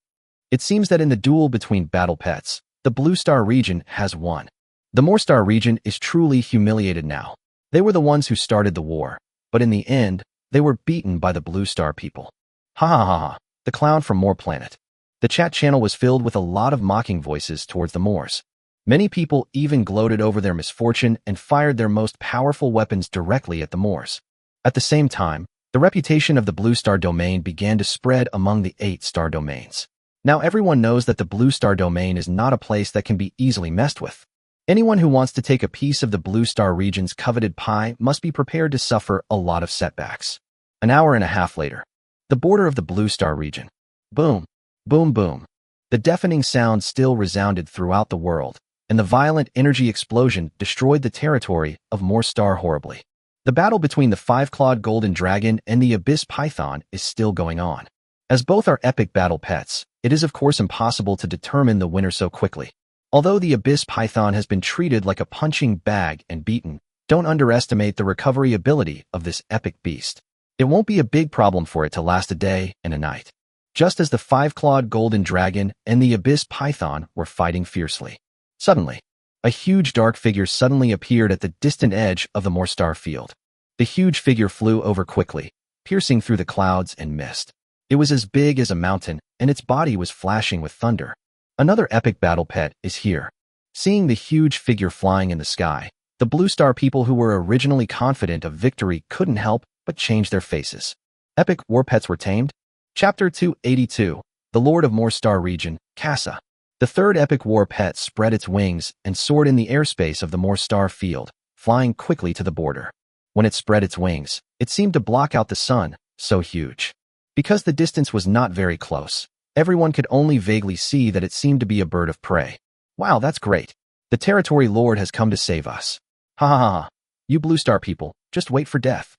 It seems that in the duel between battle pets, the Blue Star region has won. The Moorstar region is truly humiliated now. They were the ones who started the war, but in the end, they were beaten by the Blue Star people. Ha ha ha ha, the clown from Moor Planet. The chat channel was filled with a lot of mocking voices towards the Moors. Many people even gloated over their misfortune and fired their most powerful weapons directly at the Moors. At the same time, the reputation of the Blue Star domain began to spread among the 8-star domains. Now everyone knows that the Blue Star domain is not a place that can be easily messed with. Anyone who wants to take a piece of the Blue Star region's coveted pie must be prepared to suffer a lot of setbacks. An hour and a half later, the border of the Blue Star region. Boom, boom, boom. The deafening sound still resounded throughout the world, and the violent energy explosion destroyed the territory of Moorstar horribly. The battle between the five-clawed golden dragon and the abyss python is still going on. As both are epic battle pets, it is of course impossible to determine the winner so quickly. Although the abyss python has been treated like a punching bag and beaten, don't underestimate the recovery ability of this epic beast. It won't be a big problem for it to last a day and a night. Just as the five-clawed golden dragon and the abyss python were fighting fiercely. Suddenly, a huge dark figure suddenly appeared at the distant edge of the Moorstar field. The huge figure flew over quickly, piercing through the clouds and mist. It was as big as a mountain, and its body was flashing with thunder. Another epic battle pet is here. Seeing the huge figure flying in the sky, the Blue Star people who were originally confident of victory couldn't help but change their faces. Epic war pets were tamed. Chapter 282, The Lord of Moorstar Region, Casa. The third epic war pet spread its wings and soared in the airspace of the Moorstar field, flying quickly to the border. When it spread its wings, it seemed to block out the sun, so huge. Because the distance was not very close, everyone could only vaguely see that it seemed to be a bird of prey. Wow, that's great. The territory lord has come to save us. Ha ha ha. You Blue Star people, just wait for death.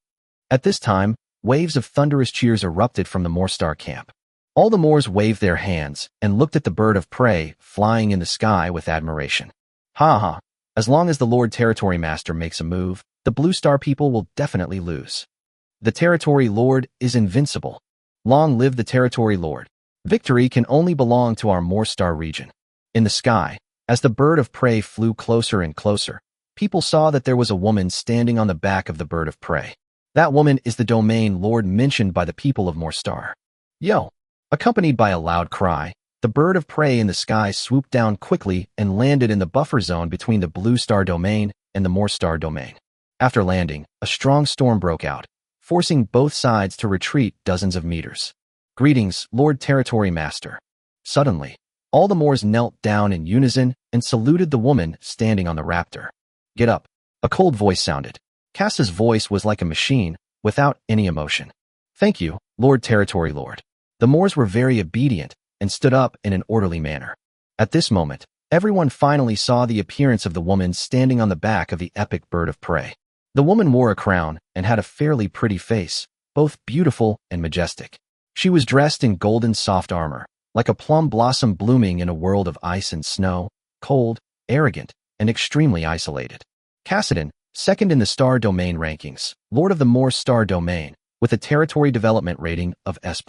At this time, waves of thunderous cheers erupted from the Moorstar camp. All the Moors waved their hands and looked at the bird of prey flying in the sky with admiration. Ha ha, as long as the Lord Territory Master makes a move, the Blue Star people will definitely lose. The Territory Lord is invincible. Long live the Territory Lord. Victory can only belong to our Moorstar region. In the sky, as the bird of prey flew closer and closer, people saw that there was a woman standing on the back of the bird of prey. That woman is the domain lord mentioned by the people of Moorstar. Yo! Accompanied by a loud cry, the bird of prey in the sky swooped down quickly and landed in the buffer zone between the Blue Star domain and the Moorstar domain. After landing, a strong storm broke out, forcing both sides to retreat dozens of meters. Greetings, Lord Territory Master. Suddenly, all the Moors knelt down in unison and saluted the woman standing on the raptor. Get up. A cold voice sounded. Cass's voice was like a machine, without any emotion. Thank you, Lord Territory Lord. The Moors were very obedient and stood up in an orderly manner. At this moment, everyone finally saw the appearance of the woman standing on the back of the epic bird of prey. The woman wore a crown and had a fairly pretty face, both beautiful and majestic. She was dressed in golden soft armor, like a plum blossom blooming in a world of ice and snow, cold, arrogant, and extremely isolated. Cassidon, second in the star domain rankings, Lord of the Moorstar domain, with a territory development rating of S+.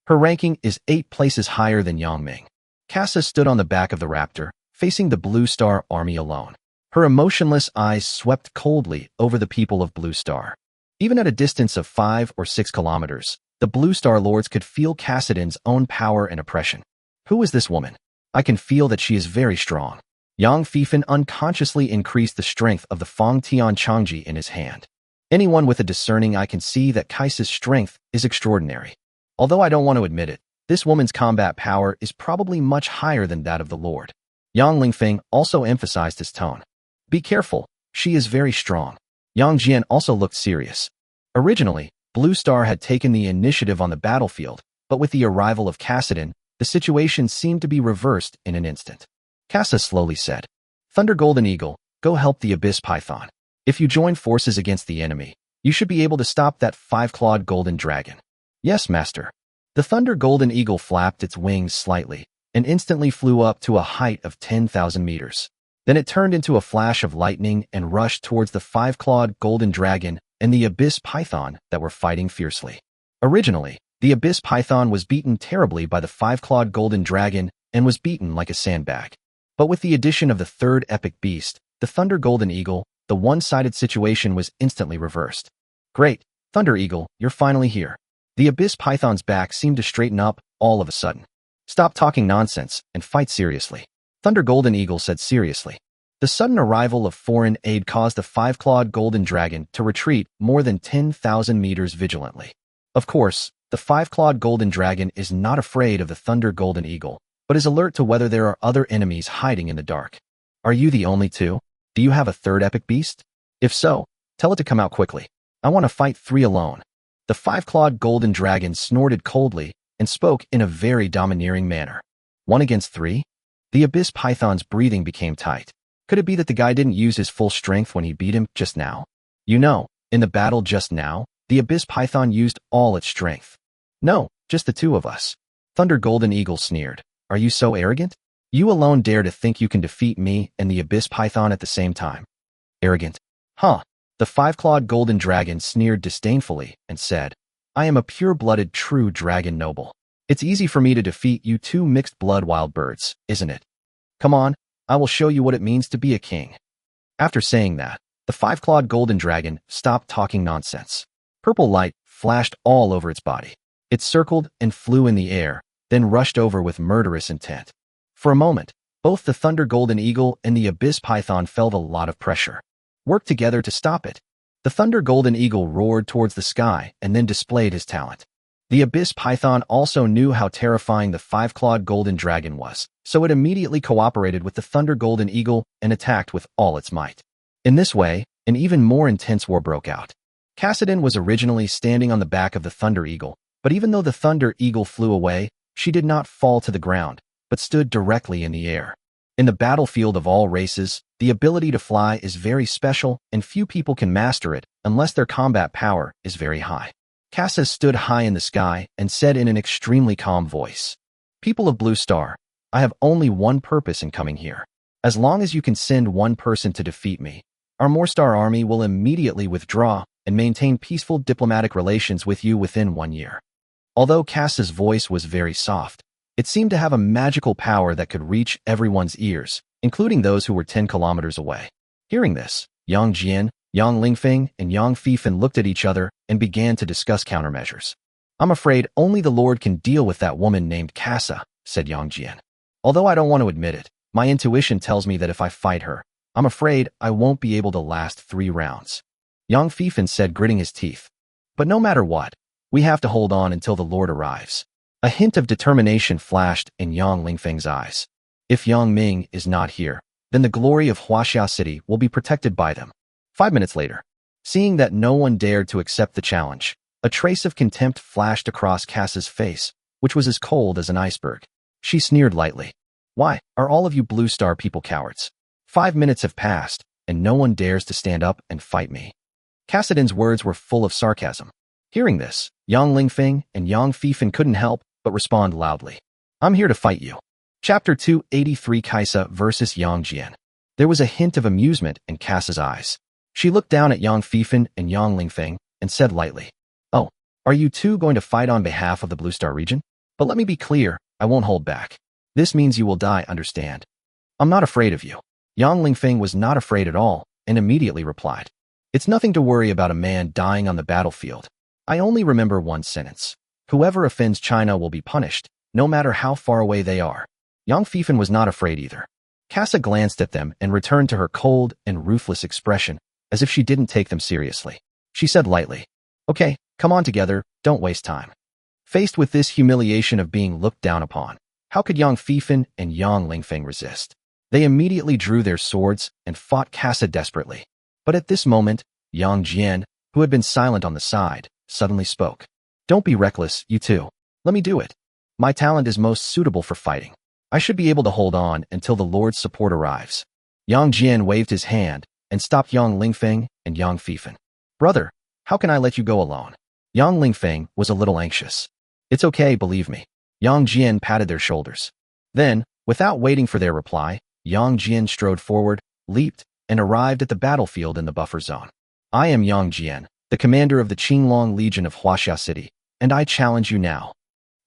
Her ranking is 8 places higher than Yangming. Casa stood on the back of the raptor, facing the Blue Star army alone. Her emotionless eyes swept coldly over the people of Blue Star. Even at a distance of 5 or 6 kilometers, the Blue Star lords could feel Cassidon's own power and oppression. Who is this woman? I can feel that she is very strong. Yang Fifan unconsciously increased the strength of the Fong Tian Changji in his hand. Anyone with a discerning eye can see that Kaisa's strength is extraordinary. Although I don't want to admit it, this woman's combat power is probably much higher than that of the Lord. Yang Lingfeng also emphasized his tone. Be careful, she is very strong. Yang Jian also looked serious. Originally, Blue Star had taken the initiative on the battlefield, but with the arrival of Cassidon, the situation seemed to be reversed in an instant. Casa slowly said, Thunder Golden Eagle, go help the Abyss Python. If you join forces against the enemy, you should be able to stop that five-clawed golden dragon. Yes, Master. The Thunder Golden Eagle flapped its wings slightly and instantly flew up to a height of 10,000 meters. Then it turned into a flash of lightning and rushed towards the five-clawed golden dragon and the Abyss Python that were fighting fiercely. Originally, the Abyss Python was beaten terribly by the five-clawed golden dragon and was beaten like a sandbag. But with the addition of the third epic beast, the Thunder Golden Eagle, the one-sided situation was instantly reversed. Great, Thunder Eagle, you're finally here. The Abyss Python's back seemed to straighten up all of a sudden. Stop talking nonsense and fight seriously. Thunder Golden Eagle said seriously. The sudden arrival of foreign aid caused the five-clawed golden dragon to retreat more than 10,000 meters vigilantly. Of course, the five-clawed golden dragon is not afraid of the Thunder Golden Eagle, but is alert to whether there are other enemies hiding in the dark. Are you the only two? Do you have a third epic beast? If so, tell it to come out quickly. I want to fight 3 alone. The five-clawed golden dragon snorted coldly and spoke in a very domineering manner. 1 against 3? The Abyss Python's breathing became tight. Could it be that the guy didn't use his full strength when he beat him just now? You know, in the battle just now, the Abyss Python used all its strength. No, just the 2 of us. Thunder Golden Eagle sneered. Are you so arrogant? You alone dare to think you can defeat me and the Abyss Python at the same time? Arrogant? Huh. The five-clawed golden dragon sneered disdainfully and said, I am a pure-blooded true dragon noble. It's easy for me to defeat you 2 mixed-blood wild birds, isn't it? Come on, I will show you what it means to be a king. After saying that, the five-clawed golden dragon stopped talking nonsense. Purple light flashed all over its body. It circled and flew in the air, then rushed over with murderous intent. For a moment, both the Thunder Golden Eagle and the Abyss Python felt a lot of pressure. Work together to stop it. The Thunder Golden Eagle roared towards the sky and then displayed his talent. The Abyss Python also knew how terrifying the five-clawed golden dragon was, so it immediately cooperated with the Thunder Golden Eagle and attacked with all its might. In this way, an even more intense war broke out. Cassidon was originally standing on the back of the Thunder Eagle, but even though the Thunder Eagle flew away, she did not fall to the ground, but stood directly in the air. In the battlefield of all races, the ability to fly is very special and few people can master it unless their combat power is very high. Casa stood high in the sky and said in an extremely calm voice, People of Blue Star, I have only one purpose in coming here. As long as you can send one person to defeat me, our Moorstar army will immediately withdraw and maintain peaceful diplomatic relations with you within 1 year. Although Casa's voice was very soft, it seemed to have a magical power that could reach everyone's ears, including those who were 10 kilometers away. Hearing this, Yang Jian, Yang Lingfeng, and Yang Fifan looked at each other and began to discuss countermeasures. I'm afraid only the Lord can deal with that woman named Casa, said Yang Jian. Although I don't want to admit it, my intuition tells me that if I fight her, I'm afraid I won't be able to last 3 rounds. Yang Fifan said, gritting his teeth. But no matter what, we have to hold on until the Lord arrives. A hint of determination flashed in Yang Lingfeng's eyes. If Yang Ming is not here, then the glory of Huaxia City will be protected by them. 5 minutes later, seeing that no one dared to accept the challenge, a trace of contempt flashed across Casa's face, which was as cold as an iceberg. She sneered lightly. Why are all of you Blue Star people cowards? 5 minutes have passed, and no one dares to stand up and fight me. Cassidon's words were full of sarcasm. Hearing this, Yang Lingfeng and Yang Fifan couldn't help but respond loudly. I'm here to fight you. Chapter 283 Kaisa vs. Yang Jian. There was a hint of amusement in Casa's eyes. She looked down at Yang Fifan and Yang Lingfeng and said lightly, Oh, are you two going to fight on behalf of the Blue Star region? But let me be clear, I won't hold back. This means you will die, understand? I'm not afraid of you. Yang Lingfeng was not afraid at all and immediately replied, It's nothing to worry about a man dying on the battlefield. I only remember one sentence. Whoever offends China will be punished, no matter how far away they are. Yang Fifan was not afraid either. Casa glanced at them and returned to her cold and ruthless expression, as if she didn't take them seriously. She said lightly, Okay, come on together, don't waste time. Faced with this humiliation of being looked down upon, how could Yang Fifan and Yang Lingfeng resist? They immediately drew their swords and fought Casa desperately. But at this moment, Yang Jian, who had been silent on the side, suddenly spoke. Don't be reckless, you two. Let me do it. My talent is most suitable for fighting. I should be able to hold on until the Lord's support arrives. Yang Jian waved his hand and stopped Yang Lingfeng and Yang Fifan. Brother, how can I let you go alone? Yang Lingfeng was a little anxious. It's okay, believe me. Yang Jian patted their shoulders. Then, without waiting for their reply, Yang Jian strode forward, leaped, and arrived at the battlefield in the buffer zone. I am Yang Jian, the commander of the Qinglong Legion of Huaxia City, and I challenge you now.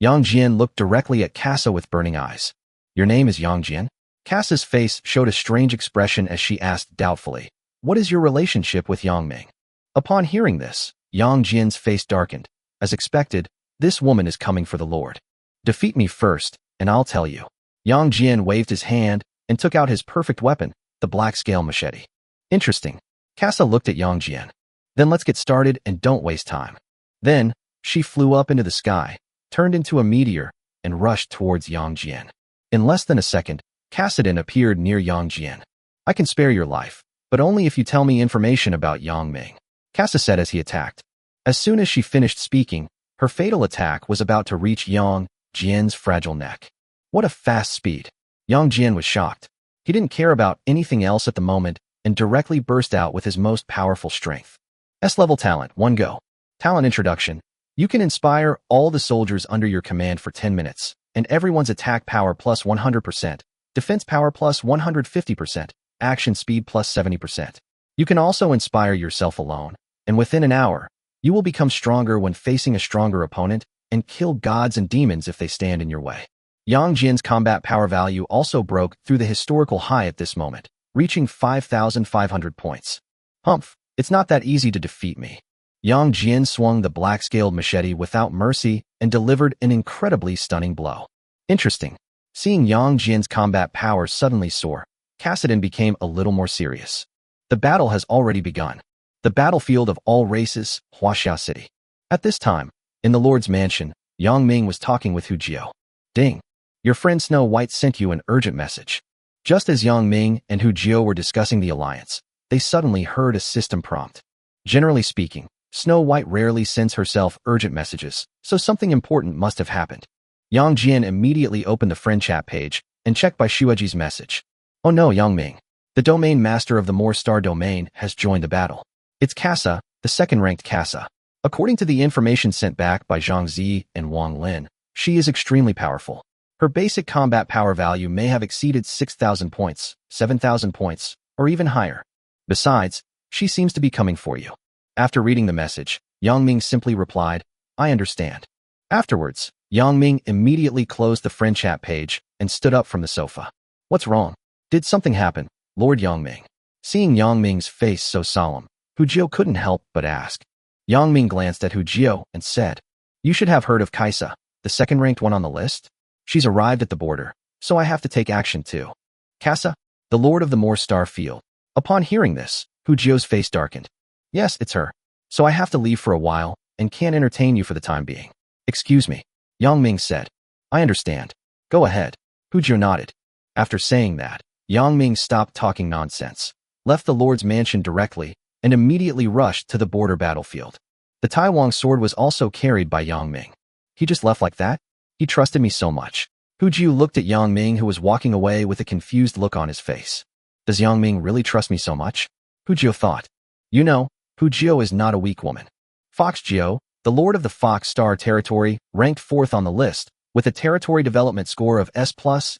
Yang Jian looked directly at Casa with burning eyes. Your name is Yang Jian? Casa's face showed a strange expression as she asked doubtfully, what is your relationship with Yang Ming? Upon hearing this, Yang Jian's face darkened. As expected, this woman is coming for the Lord. Defeat me first, and I'll tell you. Yang Jian waved his hand and took out his perfect weapon, the black scale machete. Interesting. Casa looked at Yang Jian. Then let's get started and don't waste time. Then, she flew up into the sky, turned into a meteor, and rushed towards Yang Jian. In less than a second, Cassidon appeared near Yang Jian. I can spare your life, but only if you tell me information about Yang Ming, Casa said as he attacked. As soon as she finished speaking, her fatal attack was about to reach Yang Jian's fragile neck. What a fast speed. Yang Jian was shocked. He didn't care about anything else at the moment and directly burst out with his most powerful strength. S-level talent, 1 go. Talent introduction. You can inspire all the soldiers under your command for 10 minutes, and everyone's attack power plus 100%, defense power plus 150%, action speed plus 70%. You can also inspire yourself alone, and within an hour, you will become stronger when facing a stronger opponent and kill gods and demons if they stand in your way. Yang Jian's combat power value also broke through the historical high at this moment, reaching 5,500 points. Humph, it's not that easy to defeat me. Yang Jian swung the black-scaled machete without mercy and delivered an incredibly stunning blow. Interesting. Seeing Yang Jian's combat power suddenly soar, Cassidon became a little more serious. The battle has already begun. The battlefield of all races, Huaxia City. At this time, in the Lord's mansion, Yang Ming was talking with Hu Jio. Ding. Your friend Snow White sent you an urgent message. Just as Yang Ming and Hu Jio were discussing the alliance, they suddenly heard a system prompt. Generally speaking, Snow White rarely sends herself urgent messages, so something important must have happened. Yang Jian immediately opened the friend chat page and checked by Shueji's message. Oh no, Yang Ming. The domain master of the More Star domain has joined the battle. It's Casa, the second-ranked Casa. According to the information sent back by Zhang Zi and Wang Lin, she is extremely powerful. Her basic combat power value may have exceeded 6,000 points, 7,000 points, or even higher. Besides, she seems to be coming for you. After reading the message, Yang Ming simply replied, I understand. Afterwards, Yang Ming immediately closed the friend chat page and stood up from the sofa. What's wrong? Did something happen, Lord Yang Ming? Seeing Yang Ming's face so solemn, Hu Jio couldn't help but ask. Yang Ming glanced at Hu Jio and said, You should have heard of Kaisa, the second-ranked one on the list. She's arrived at the border, so I have to take action too. Casa, the Lord of the More Star Field. Upon hearing this, Hu Jio's face darkened. Yes, it's her. So I have to leave for a while and can't entertain you for the time being. Excuse me, Yang Ming said. I understand. Go ahead. Hu Jio nodded. After saying that, Yang Ming stopped talking nonsense, left the Lord's mansion directly, and immediately rushed to the border battlefield. The Taiwan sword was also carried by Yang Ming. He just left like that? He trusted me so much. Hu Jio looked at Yang Ming, who was walking away with a confused look on his face. Does Yang Ming really trust me so much? Hu Jio thought. You know, Hu Jio is not a weak woman. Fox Jio, the Lord of the Fox Star territory, ranked 4th on the list, with a territory development score of S+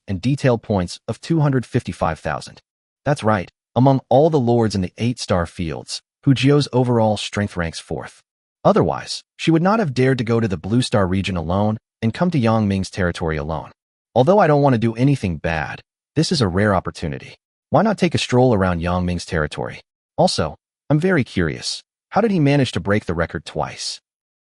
and detail points of 255,000. That's right, among all the lords in the 8-star fields, Hu Jio's overall strength ranks 4th. Otherwise, she would not have dared to go to the Blue Star region alone and come to Yang Ming's territory alone. Although I don't want to do anything bad, this is a rare opportunity. Why not take a stroll around Yang Ming's territory? Also, I'm very curious. How did he manage to break the record twice?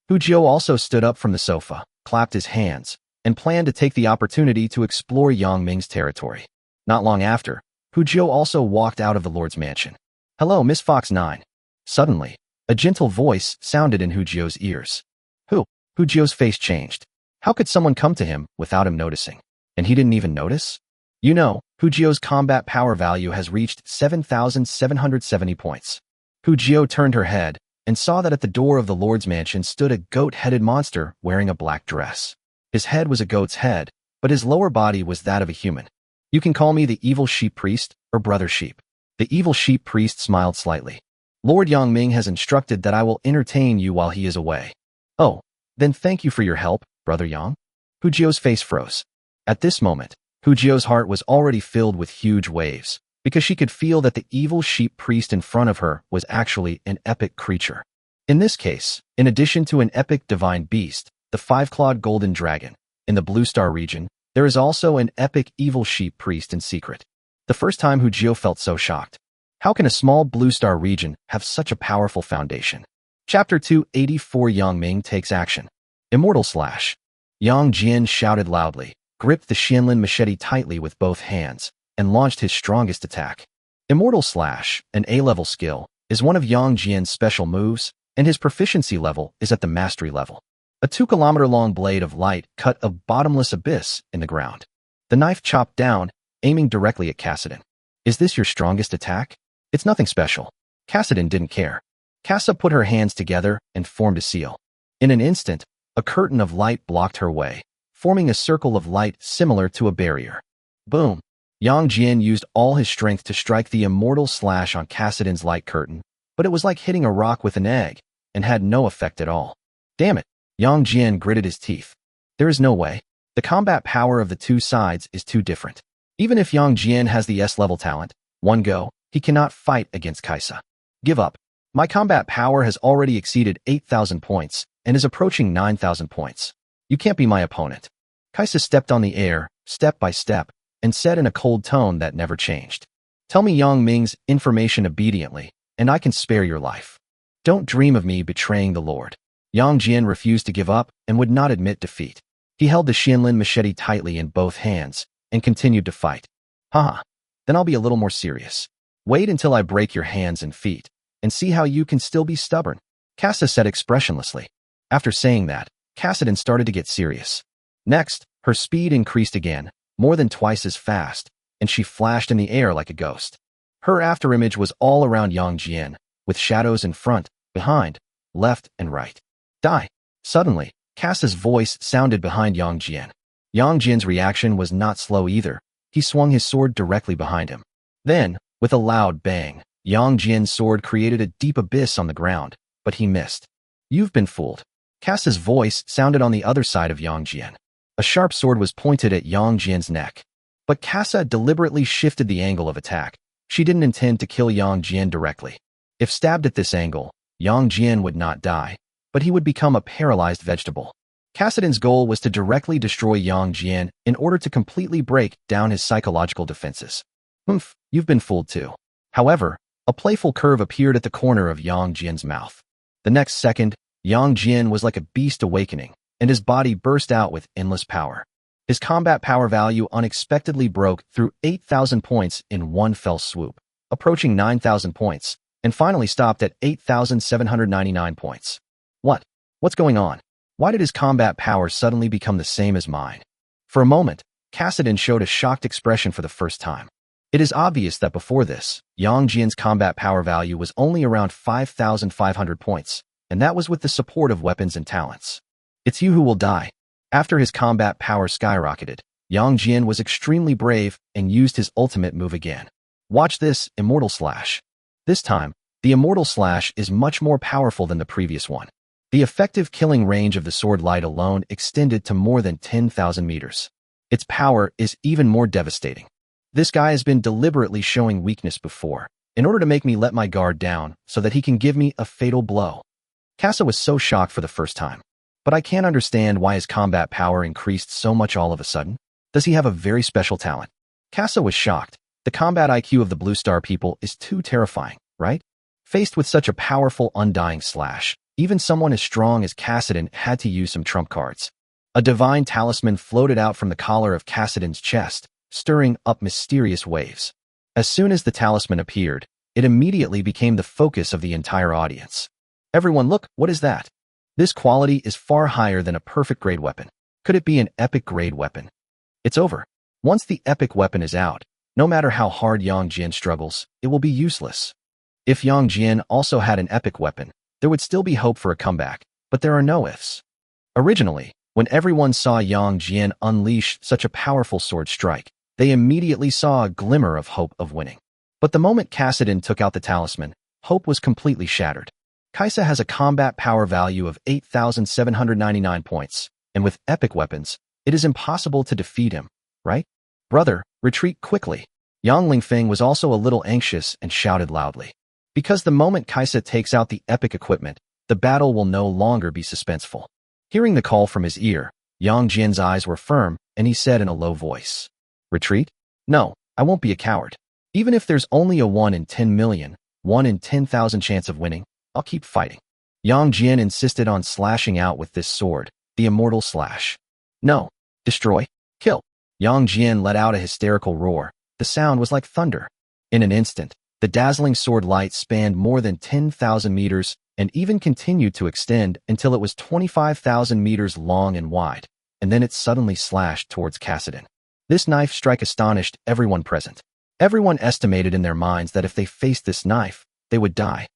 Hu Jio also stood up from the sofa, clapped his hands, and planned to take the opportunity to explore Yang Ming's territory. Not long after, Hu Jio also walked out of the Lord's mansion. Hello, Miss Fox 9. Suddenly, a gentle voice sounded in Hu Jio's ears. Who? Hu Jio's face changed. How could someone come to him without him noticing? And he didn't even notice? You know, Hu Jio's combat power value has reached 7,770 points. Hu Jio turned her head and saw that at the door of the Lord's mansion stood a goat-headed monster wearing a black dress. His head was a goat's head, but his lower body was that of a human. You can call me the evil sheep priest or brother sheep. The evil sheep priest smiled slightly. Lord Yangming has instructed that I will entertain you while he is away. Oh, then thank you for your help, brother Yang. Hujio's face froze. At this moment, Hujio's heart was already filled with huge waves, because she could feel that the evil sheep priest in front of her was actually an epic creature. In this case, in addition to an epic divine beast, the five-clawed golden dragon, in the Blue Star region, there is also an epic evil sheep priest in secret. The first time Hujio felt so shocked. How can a small Blue Star region have such a powerful foundation? Chapter 284 Yang Ming takes action. Immortal Slash. Yang Jian shouted loudly, gripped the Xianlin machete tightly with both hands, and launched his strongest attack. Immortal Slash, an A-level skill, is one of Yang Jian's special moves, and his proficiency level is at the mastery level. A 2-kilometer-long blade of light cut a bottomless abyss in the ground. The knife chopped down, aiming directly at Kassadin. Is this your strongest attack? It's nothing special. Kassadin didn't care. Kassa put her hands together and formed a seal. In an instant, a curtain of light blocked her way, forming a circle of light similar to a barrier. Boom! Yang Jian used all his strength to strike the immortal slash on Kassadin's light curtain, but it was like hitting a rock with an egg, and had no effect at all. Damn it! Yang Jian gritted his teeth. There is no way. The combat power of the two sides is too different. Even if Yang Jian has the S-level talent, one go, he cannot fight against Kaisa. Give up. My combat power has already exceeded 8,000 points and is approaching 9,000 points. You can't be my opponent. Kaisa stepped on the air, step by step, and said in a cold tone that never changed. Tell me Yang Ming's information obediently, and I can spare your life. Don't dream of me betraying the Lord. Yang Jian refused to give up and would not admit defeat. He held the Xianlin machete tightly in both hands and continued to fight. Haha, then I'll be a little more serious. Wait until I break your hands and feet, and see how you can still be stubborn, Kassa said expressionlessly. After saying that, Kassadin started to get serious. Next, her speed increased again, more than twice as fast, and she flashed in the air like a ghost. Her afterimage was all around Yang Jian, with shadows in front, behind, left, and right. Die! Suddenly, Kassa's voice sounded behind Yang Jian. Yang Jian's reaction was not slow either. He swung his sword directly behind him. Then, with a loud bang, Yang Jian's sword created a deep abyss on the ground, but he missed. You've been fooled. Kassa's voice sounded on the other side of Yang Jian. A sharp sword was pointed at Yang Jian's neck. But Kassa deliberately shifted the angle of attack. She didn't intend to kill Yang Jian directly. If stabbed at this angle, Yang Jian would not die, but he would become a paralyzed vegetable. Kassadin's goal was to directly destroy Yang Jian in order to completely break down his psychological defenses. You've been fooled too. However, a playful curve appeared at the corner of Yang Jian's mouth. The next second, Yang Jian was like a beast awakening, and his body burst out with endless power. His combat power value unexpectedly broke through 8,000 points in one fell swoop, approaching 9,000 points, and finally stopped at 8,799 points. What's going on? Why did his combat power suddenly become the same as mine? For a moment, Kassadin showed a shocked expression for the first time. It is obvious that before this, Yang Jian's combat power value was only around 5,500 points, and that was with the support of weapons and talents. It's you who will die. After his combat power skyrocketed, Yang Jian was extremely brave and used his ultimate move again. Watch this, Immortal Slash. This time, the Immortal Slash is much more powerful than the previous one. The effective killing range of the sword light alone extended to more than 10,000 meters. Its power is even more devastating. This guy has been deliberately showing weakness before, in order to make me let my guard down so that he can give me a fatal blow. Kassa was so shocked for the first time. But I can't understand why his combat power increased so much all of a sudden. Does he have a very special talent? Kassa was shocked. The combat IQ of the Blue Star people is too terrifying, right? Faced with such a powerful undying slash, even someone as strong as Kassadin had to use some trump cards. A divine talisman floated out from the collar of Kassadin's chest, stirring up mysterious waves. As soon as the talisman appeared, it immediately became the focus of the entire audience. Everyone look, what is that? This quality is far higher than a perfect grade weapon. Could it be an epic grade weapon? It's over. Once the epic weapon is out, no matter how hard Yang Jian struggles, it will be useless. If Yang Jian also had an epic weapon, there would still be hope for a comeback, but there are no ifs. Originally, When everyone saw Yang Jian unleash such a powerful sword strike, they immediately saw a glimmer of hope of winning. But the moment Cassidon took out the talisman, hope was completely shattered. Kaisa has a combat power value of 8,799 points, and with epic weapons, it is impossible to defeat him, right? Brother, retreat quickly. Yang Lingfeng was also a little anxious and shouted loudly. Because the moment Kaisa takes out the epic equipment, the battle will no longer be suspenseful. Hearing the call from his ear, Yang Jian's eyes were firm, and he said in a low voice, "Retreat? No, I won't be a coward. Even if there's only a 1 in 10 million, 1 in 10,000 chance of winning, I'll keep fighting." Yang Jian insisted on slashing out with this sword, the immortal slash. "No. Destroy. Kill." Yang Jian let out a hysterical roar. The sound was like thunder. In an instant, the dazzling sword light spanned more than 10,000 meters and even continued to extend until it was 25,000 meters long and wide, and then it suddenly slashed towards Cassidon. This knife strike astonished everyone present. Everyone estimated in their minds that if they faced this knife, they would die.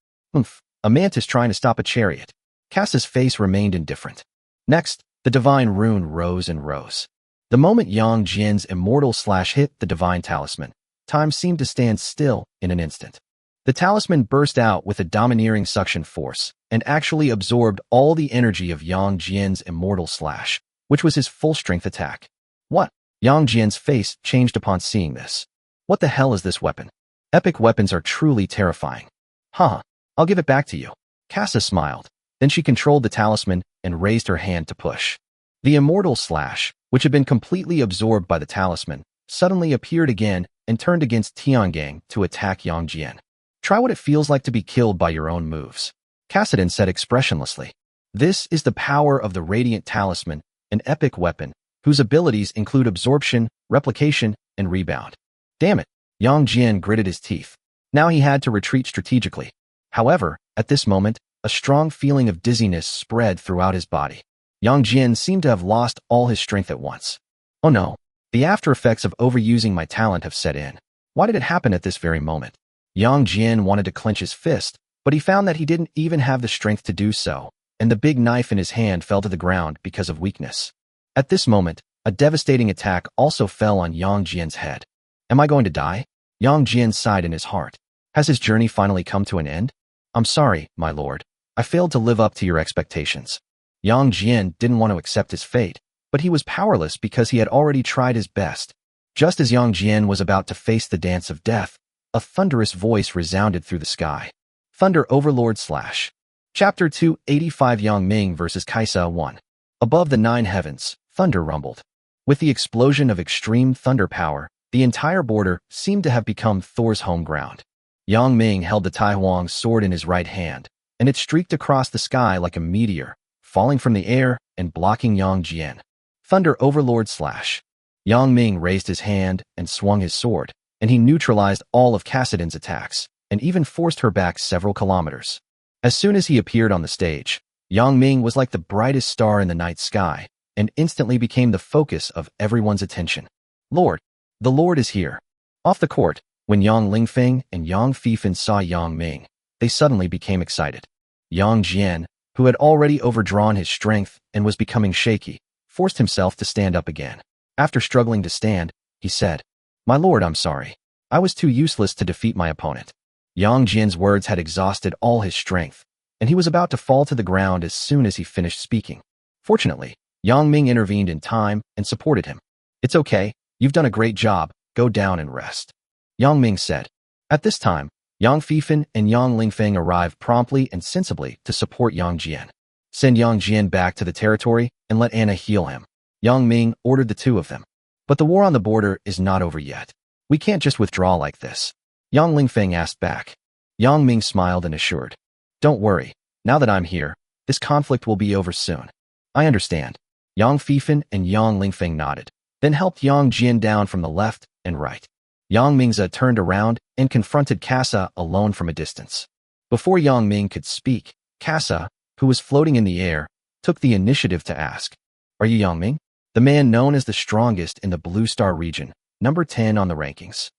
A mantis trying to stop a chariot. Cass's face remained indifferent. Next, the divine rune rose and rose. The moment Yang Jian's immortal slash hit the divine talisman, time seemed to stand still in an instant. The talisman burst out with a domineering suction force and actually absorbed all the energy of Yang Jian's immortal slash, which was his full-strength attack. What? Yang Jian's face changed upon seeing this. What the hell is this weapon? Epic weapons are truly terrifying. Huh, I'll give it back to you. Cassa smiled. Then she controlled the talisman and raised her hand to push. The immortal slash, which had been completely absorbed by the talisman, suddenly appeared again and turned against Tiangang to attack Yang Jian. Try what it feels like to be killed by your own moves. Cassidon said expressionlessly. This is the power of the Radiant Talisman, an epic weapon, whose abilities include absorption, replication, and rebound. Damn it, Yang Jian gritted his teeth. Now he had to retreat strategically. However, at this moment, a strong feeling of dizziness spread throughout his body. Yang Jian seemed to have lost all his strength at once. Oh no, the after effects of overusing my talent have set in. Why did it happen at this very moment? Yang Jian wanted to clench his fist, but he found that he didn't even have the strength to do so, and the big knife in his hand fell to the ground because of weakness. At this moment, a devastating attack also fell on Yang Jian's head. Am I going to die? Yang Jian sighed in his heart. Has his journey finally come to an end? I'm sorry, my lord. I failed to live up to your expectations. Yang Jian didn't want to accept his fate, but he was powerless because he had already tried his best. Just as Yang Jian was about to face the dance of death, a thunderous voice resounded through the sky. Thunder Overlord slash. Chapter 285 Yang Ming vs. Kaisa 1. Above the 9 heavens, thunder rumbled. With the explosion of extreme thunder power, the entire border seemed to have become Thor's home ground. Yang Ming held the Tai Huang's sword in his right hand, and it streaked across the sky like a meteor, falling from the air and blocking Yang Jian. Thunder Overlord slash. Yang Ming raised his hand and swung his sword, and he neutralized all of Cassidon's attacks, and even forced her back several kilometers. As soon as he appeared on the stage, Yang Ming was like the brightest star in the night sky, and instantly became the focus of everyone's attention. Lord, the Lord is here. Off the court, when Yang Lingfeng and Yang Fifan saw Yang Ming, they suddenly became excited. Yang Jian, who had already overdrawn his strength and was becoming shaky, forced himself to stand up again. After struggling to stand, he said, "My lord, I'm sorry. I was too useless to defeat my opponent." Yang Jian's words had exhausted all his strength, and he was about to fall to the ground as soon as he finished speaking. Fortunately, Yang Ming intervened in time and supported him. "It's okay, you've done a great job, go down and rest," Yang Ming said. At this time, Yang Fifan and Yang Lingfeng arrived promptly and sensibly to support Yang Jian. "Send Yang Jian back to the territory and let Anna heal him," Yang Ming ordered the two of them. "But the war on the border is not over yet. We can't just withdraw like this," Yang Lingfeng asked back. Yang Ming smiled and assured, "Don't worry, now that I'm here, this conflict will be over soon." "I understand." Yang Fifan and Yang Lingfeng nodded, then helped Yang Jian down from the left and right. Yang Mingza turned around and confronted Kassa alone from a distance. Before Yang Ming could speak, Kassa, who was floating in the air, took the initiative to ask, "Are you Yang Ming?" The man known as the strongest in the Blue Star region, number 10 on the rankings.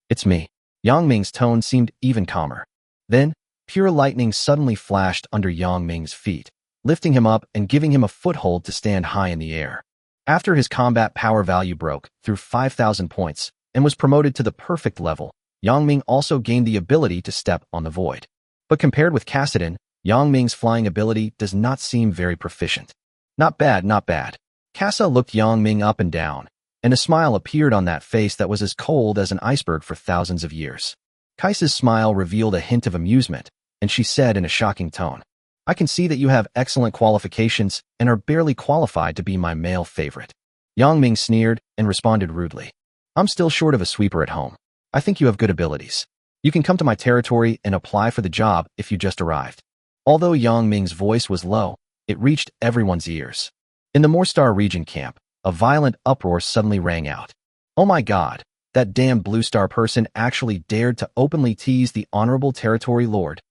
"It's me." Yang Ming's tone seemed even calmer. Then, pure lightning suddenly flashed under Yang Ming's feet, lifting him up and giving him a foothold to stand high in the air. After his combat power value broke through 5,000 points and was promoted to the perfect level, Yang Ming also gained the ability to step on the void. But compared with Kassadin, Yang Ming's flying ability does not seem very proficient. Not bad, not bad. Kassa looked Yang Ming up and down, and a smile appeared on that face that was as cold as an iceberg for thousands of years. Kaisa's smile revealed a hint of amusement, and she said in a shocking tone, "I can see that you have excellent qualifications and are barely qualified to be my male favorite." Yang Ming sneered and responded rudely, "I'm still short of a sweeper at home. I think you have good abilities. You can come to my territory and apply for the job if you just arrived." Although Yang Ming's voice was low, it reached everyone's ears. In the Moorstar region camp, a violent uproar suddenly rang out. "Oh my God, that damn Blue Star person actually dared to openly tease the honorable territory lord.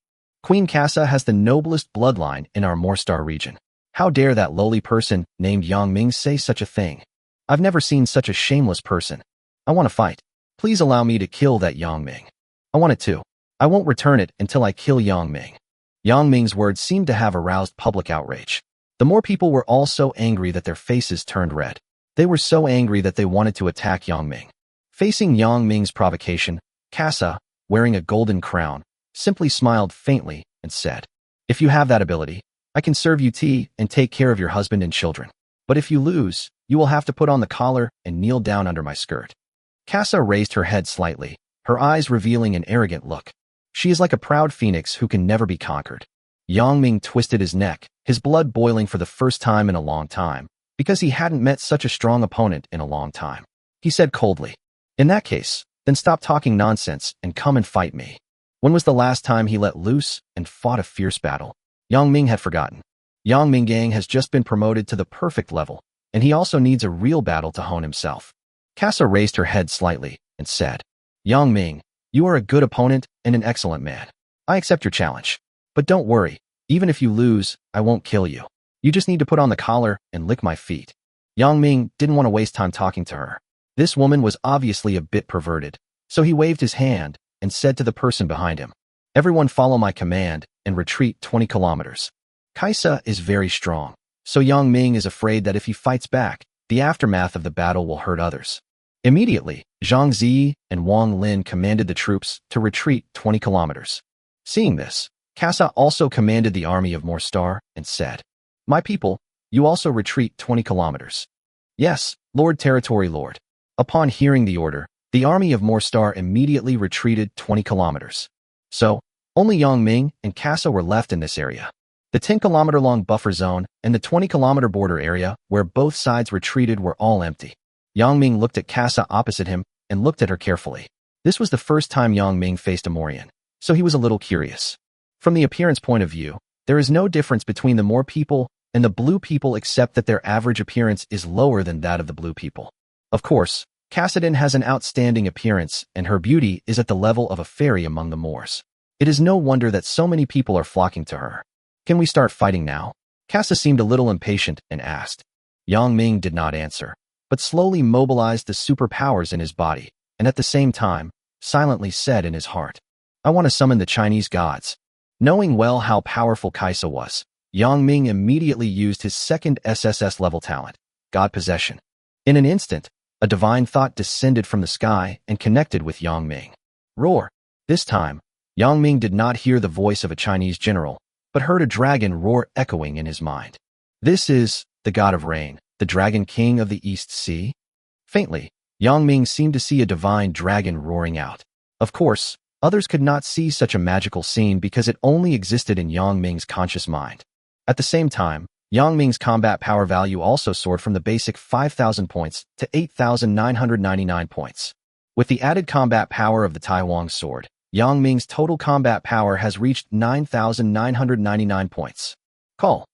Queen Kassa has the noblest bloodline in our Moorstar region. How dare that lowly person named Yang Ming say such a thing? I've never seen such a shameless person. I want to fight. Please allow me to kill that Yang Ming. I want it too. I won't return it until I kill Yang Ming." Yang Ming's words seemed to have aroused public outrage. The more people were all so angry that their faces turned red. They were so angry that they wanted to attack Yang Ming. Facing Yang Ming's provocation, Kassa, wearing a golden crown, simply smiled faintly and said, "If you have that ability, I can serve you tea and take care of your husband and children. But if you lose, you will have to put on the collar and kneel down under my skirt." Kassa raised her head slightly, her eyes revealing an arrogant look. She is like a proud phoenix who can never be conquered. Yang Ming twisted his neck, his blood boiling for the first time in a long time, because he hadn't met such a strong opponent in a long time. He said coldly, "In that case, then stop talking nonsense and come and fight me." When was the last time he let loose and fought a fierce battle? Yang Ming had forgotten. Yang Minggang has just been promoted to the perfect level, and he also needs a real battle to hone himself. Kassa raised her head slightly and said, "Yang Ming, you are a good opponent and an excellent man. I accept your challenge. But don't worry, even if you lose, I won't kill you. You just need to put on the collar and lick my feet." Yang Ming didn't want to waste time talking to her. This woman was obviously a bit perverted, so he waved his hand and said to the person behind him, "Everyone follow my command and retreat 20 kilometers. Kaisa is very strong, so Yang Ming is afraid that if he fights back, the aftermath of the battle will hurt others." Immediately, Zhang Zi and Wang Lin commanded the troops to retreat 20 kilometers. Seeing this, Kassa also commanded the army of Moorstar and said, "My people, you also retreat 20 kilometers." "Yes, Lord Territory Lord." Upon hearing the order, the army of Moorstar immediately retreated 20 kilometers. So, only Yang Ming and Kassa were left in this area. The 10-kilometer-long buffer zone and the 20-kilometer border area where both sides retreated were all empty. Yang Ming looked at Kassa opposite him and looked at her carefully. This was the first time Yang Ming faced a Moorian, so he was a little curious. From the appearance point of view, there is no difference between the Moor people and the Blue people except that their average appearance is lower than that of the Blue people. Of course, Kassadin has an outstanding appearance and her beauty is at the level of a fairy among the Moors. It is no wonder that so many people are flocking to her. "Can we start fighting now?" Kassa seemed a little impatient and asked. Yang Ming did not answer, but slowly mobilized the superpowers in his body, and at the same time, silently said in his heart, "I want to summon the Chinese gods." Knowing well how powerful Kaisa was, Yang Ming immediately used his second SSS level talent, God Possession. In an instant, a divine thought descended from the sky and connected with Yang Ming. Roar! This time, Yang Ming did not hear the voice of a Chinese general, but heard a dragon roar echoing in his mind. "This is the god of rain, the dragon king of the East Sea?" Faintly, Yang Ming seemed to see a divine dragon roaring out. Of course, others could not see such a magical scene because it only existed in Yang Ming's conscious mind. At the same time, Yang Ming's combat power value also soared from the basic 5,000 points to 8,999 points. With the added combat power of the Taiwan sword, Yang Ming's total combat power has reached 9,999 points. Call.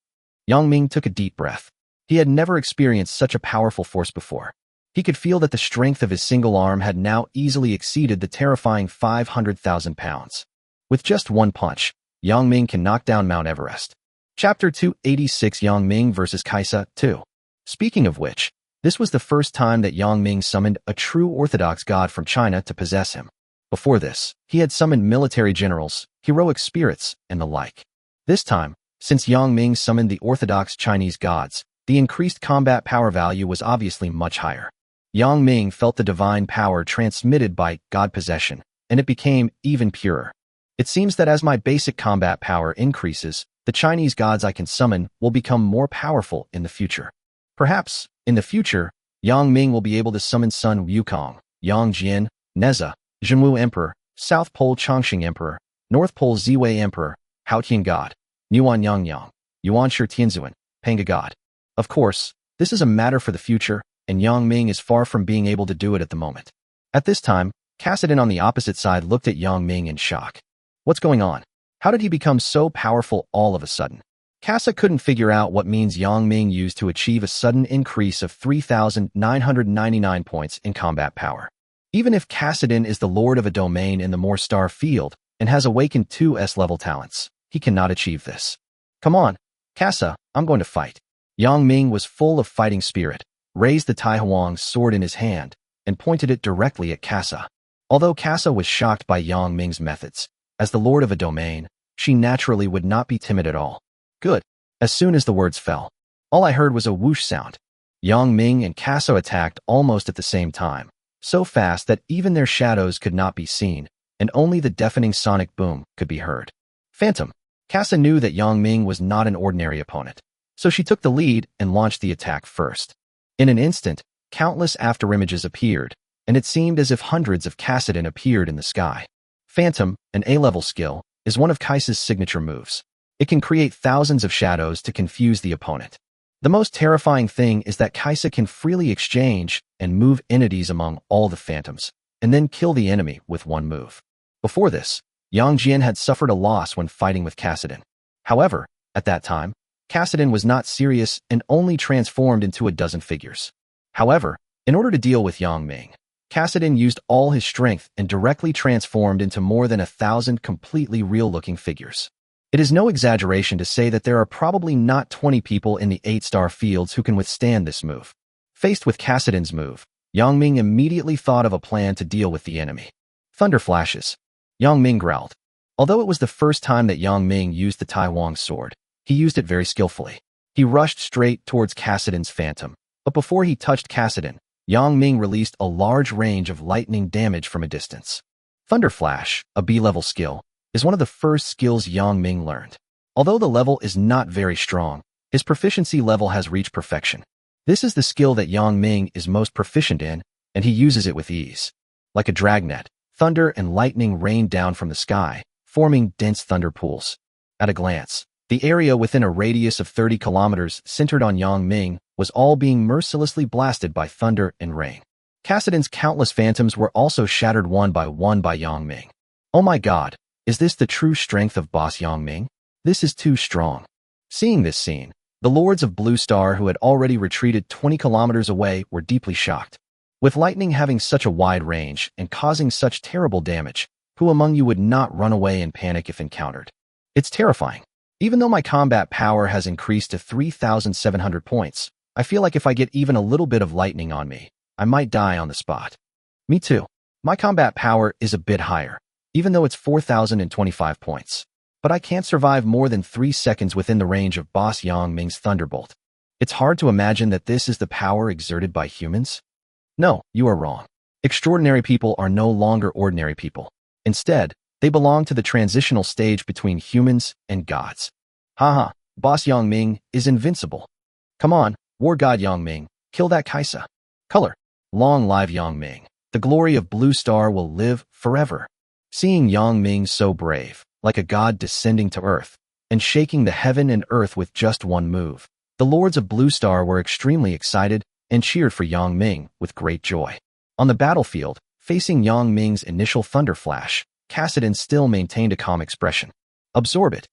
Yang Ming took a deep breath. He had never experienced such a powerful force before. He could feel that the strength of his single arm had now easily exceeded the terrifying 500,000 pounds. With just one punch, Yang Ming can knock down Mount Everest. Chapter 286 Yang Ming vs. Kaisa 2. Speaking of which, this was the first time that Yang Ming summoned a true Orthodox god from China to possess him. Before this, he had summoned military generals, heroic spirits, and the like. This time, Since Yang Ming summoned the orthodox Chinese gods, the increased combat power value was obviously much higher. Yang Ming felt the divine power transmitted by god possession, and it became even purer. It seems that as my basic combat power increases, the Chinese gods I can summon will become more powerful in the future. Perhaps, in the future, Yang Ming will be able to summon Sun Wukong, Yang Jian, Neza, Zhenwu Emperor, South Pole Chongqing Emperor, North Pole Ziwei Emperor, Haotian God, Nuan Yangyang, Yuan Shi Tianzuan, Panga God. Of course, this is a matter for the future, and Yang Ming is far from being able to do it at the moment. At this time, Kassadin on the opposite side looked at Yang Ming in shock. What's going on? How did he become so powerful all of a sudden? Kassa couldn't figure out what means Yang Ming used to achieve a sudden increase of 3,999 points in combat power. Even if Kassadin is the lord of a domain in the Moorstar field and has awakened 2 S-level talents, he cannot achieve this. Come on, Kassa, I'm going to fight. Yang Ming was full of fighting spirit, raised the Tai Huang's sword in his hand, and pointed it directly at Kassa. Although Kassa was shocked by Yang Ming's methods, as the lord of a domain, she naturally would not be timid at all. Good. As soon as the words fell, all I heard was a whoosh sound. Yang Ming and Kassa attacked almost at the same time, so fast that even their shadows could not be seen, and only the deafening sonic boom could be heard. Phantom. Kassa knew that Yang Ming was not an ordinary opponent, so she took the lead and launched the attack first. In an instant, countless afterimages appeared, and it seemed as if hundreds of Kassadin appeared in the sky. Phantom, an A-level skill, is one of Kaisa's signature moves. It can create thousands of shadows to confuse the opponent. The most terrifying thing is that Kaisa can freely exchange and move entities among all the phantoms, and then kill the enemy with one move. Before this, Yang Jian had suffered a loss when fighting with Kassadin. However, at that time, Kassadin was not serious and only transformed into a dozen figures. However, in order to deal with Yang Ming, Kassadin used all his strength and directly transformed into more than 1,000 completely real-looking figures. It is no exaggeration to say that there are probably not 20 people in the 8-star fields who can withstand this move. Faced with Kassadin's move, Yang Ming immediately thought of a plan to deal with the enemy. Thunder flashes. Yang Ming growled. Although it was the first time that Yang Ming used the Tai Huang sword, he used it very skillfully. He rushed straight towards Kassadin's phantom, but before he touched Kassadin, Yang Ming released a large range of lightning damage from a distance. Thunder Flash, a B-level skill, is one of the first skills Yang Ming learned. Although the level is not very strong, his proficiency level has reached perfection. This is the skill that Yang Ming is most proficient in, and he uses it with ease. Like a dragnet, thunder and lightning rain down from the sky, forming dense thunder pools. At a glance, the area within a radius of 30 kilometers centered on Yang Ming was all being mercilessly blasted by thunder and rain. Kassadin's countless phantoms were also shattered one by Yang Ming. Oh my god, is this the true strength of Boss Yang Ming? This is too strong. Seeing this scene, the lords of Blue Star who had already retreated 20 kilometers away were deeply shocked. With lightning having such a wide range and causing such terrible damage, who among you would not run away in panic if encountered? It's terrifying. Even though my combat power has increased to 3,700 points, I feel like if I get even a little bit of lightning on me, I might die on the spot. Me too. My combat power is a bit higher, even though it's 4,025 points. But I can't survive more than 3 seconds within the range of Boss Yang Ming's Thunderbolt. It's hard to imagine that this is the power exerted by humans. No, you are wrong. Extraordinary people are no longer ordinary people. Instead, they belong to the transitional stage between humans and gods. Haha, Boss Yang Ming is invincible. Come on, War God Yang Ming, kill that Kaisa. Color. Long live Yang Ming. The glory of Blue Star will live forever. Seeing Yang Ming so brave, like a god descending to earth, and shaking the heaven and earth with just one move, the lords of Blue Star were extremely excited and cheered for Yang Ming with great joy. On the battlefield, facing Yang Ming's initial thunder flash, Kassadin still maintained a calm expression. Absorb it.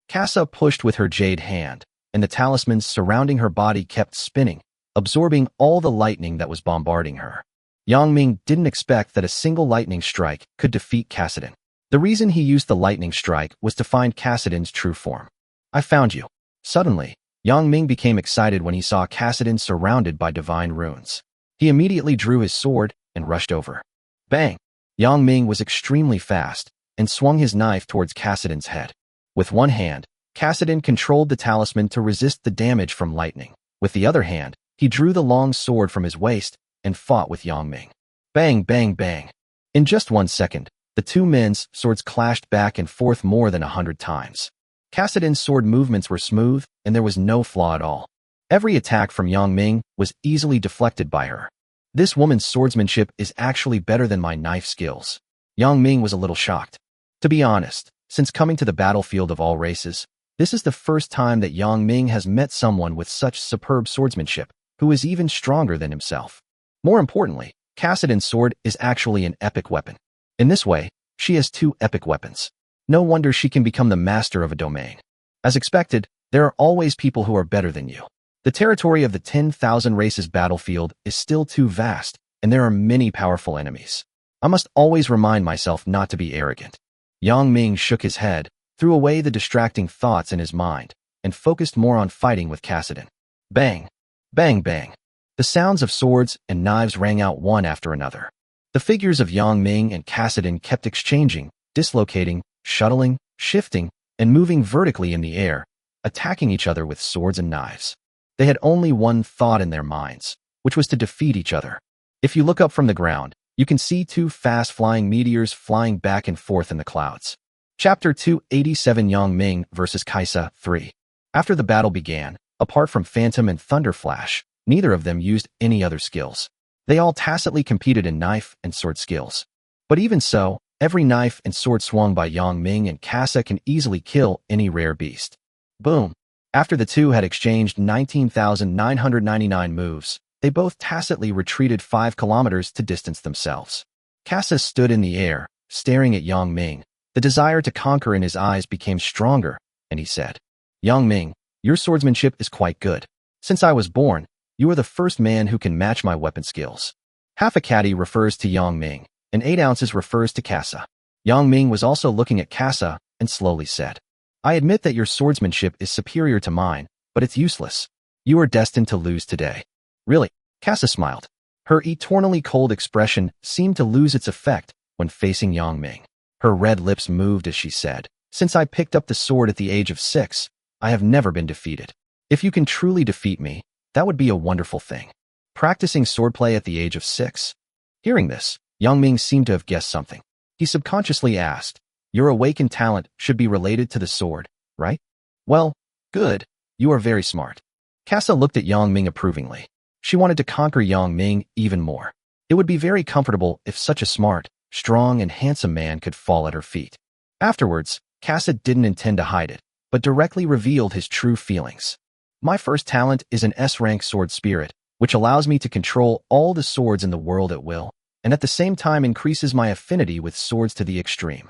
Kassa pushed with her jade hand, and the talismans surrounding her body kept spinning, absorbing all the lightning that was bombarding her. Yang Ming didn't expect that a single lightning strike could defeat Kassadin. The reason he used the lightning strike was to find Kassadin's true form. I found you. Suddenly, Yang Ming became excited when he saw Kassadin surrounded by divine runes. He immediately drew his sword and rushed over. Bang! Yang Ming was extremely fast and swung his knife towards Kassadin's head. With one hand, Kassadin controlled the talisman to resist the damage from lightning. With the other hand, he drew the long sword from his waist and fought with Yang Ming. Bang, bang, bang. In just 1 second, the two men's swords clashed back and forth more than 100 times. Kassadin's sword movements were smooth, and there was no flaw at all. Every attack from Yang Ming was easily deflected by her. This woman's swordsmanship is actually better than my knife skills. Yang Ming was a little shocked. To be honest, since coming to the battlefield of all races, this is the first time that Yang Ming has met someone with such superb swordsmanship, who is even stronger than himself. More importantly, Kassadin's sword is actually an epic weapon. In this way, she has 2 epic weapons. No wonder she can become the master of a domain. As expected, there are always people who are better than you. The territory of the 10,000 races battlefield is still too vast, and there are many powerful enemies. I must always remind myself not to be arrogant. Yang Ming shook his head, threw away the distracting thoughts in his mind, and focused more on fighting with Kassadin. Bang! Bang bang! The sounds of swords and knives rang out one after another. The figures of Yang Ming and Kassadin kept exchanging, dislocating, shuttling, shifting, and moving vertically in the air, attacking each other with swords and knives. They had only one thought in their minds, which was to defeat each other. If you look up from the ground, you can see 2 fast-flying meteors flying back and forth in the clouds. Chapter 287 Yang Ming vs. Kaisa 3. After the battle began, apart from Phantom and Thunder Flash, neither of them used any other skills. They all tacitly competed in knife and sword skills. But even so, every knife and sword swung by Yang Ming and Kaisa can easily kill any rare beast. Boom! After the two had exchanged 19,999 moves, they both tacitly retreated 5 kilometers to distance themselves. Kaisa stood in the air, staring at Yang Ming. The desire to conquer in his eyes became stronger, and he said, Yang Ming, your swordsmanship is quite good. Since I was born, you are the first man who can match my weapon skills. Half a caddy refers to Yang Ming, and 8 ounces refers to Kaisa. Yang Ming was also looking at Kaisa and slowly said, I admit that your swordsmanship is superior to mine, but it's useless. You are destined to lose today. Really? Kaisa smiled. Her eternally cold expression seemed to lose its effect when facing Yang Ming. Her red lips moved as she said, Since I picked up the sword at the age of 6, I have never been defeated. If you can truly defeat me, that would be a wonderful thing. Practicing swordplay at the age of 6? Hearing this, Yang Ming seemed to have guessed something. He subconsciously asked, Your awakened talent should be related to the sword, right? Well, good. You are very smart. Kaisa looked at Yang Ming approvingly. She wanted to conquer Yang Ming even more. It would be very comfortable if such a smart, strong, and handsome man could fall at her feet. Afterwards, Kaisa didn't intend to hide it, but directly revealed his true feelings. My first talent is an S-rank sword spirit, which allows me to control all the swords in the world at will, and at the same time increases my affinity with swords to the extreme.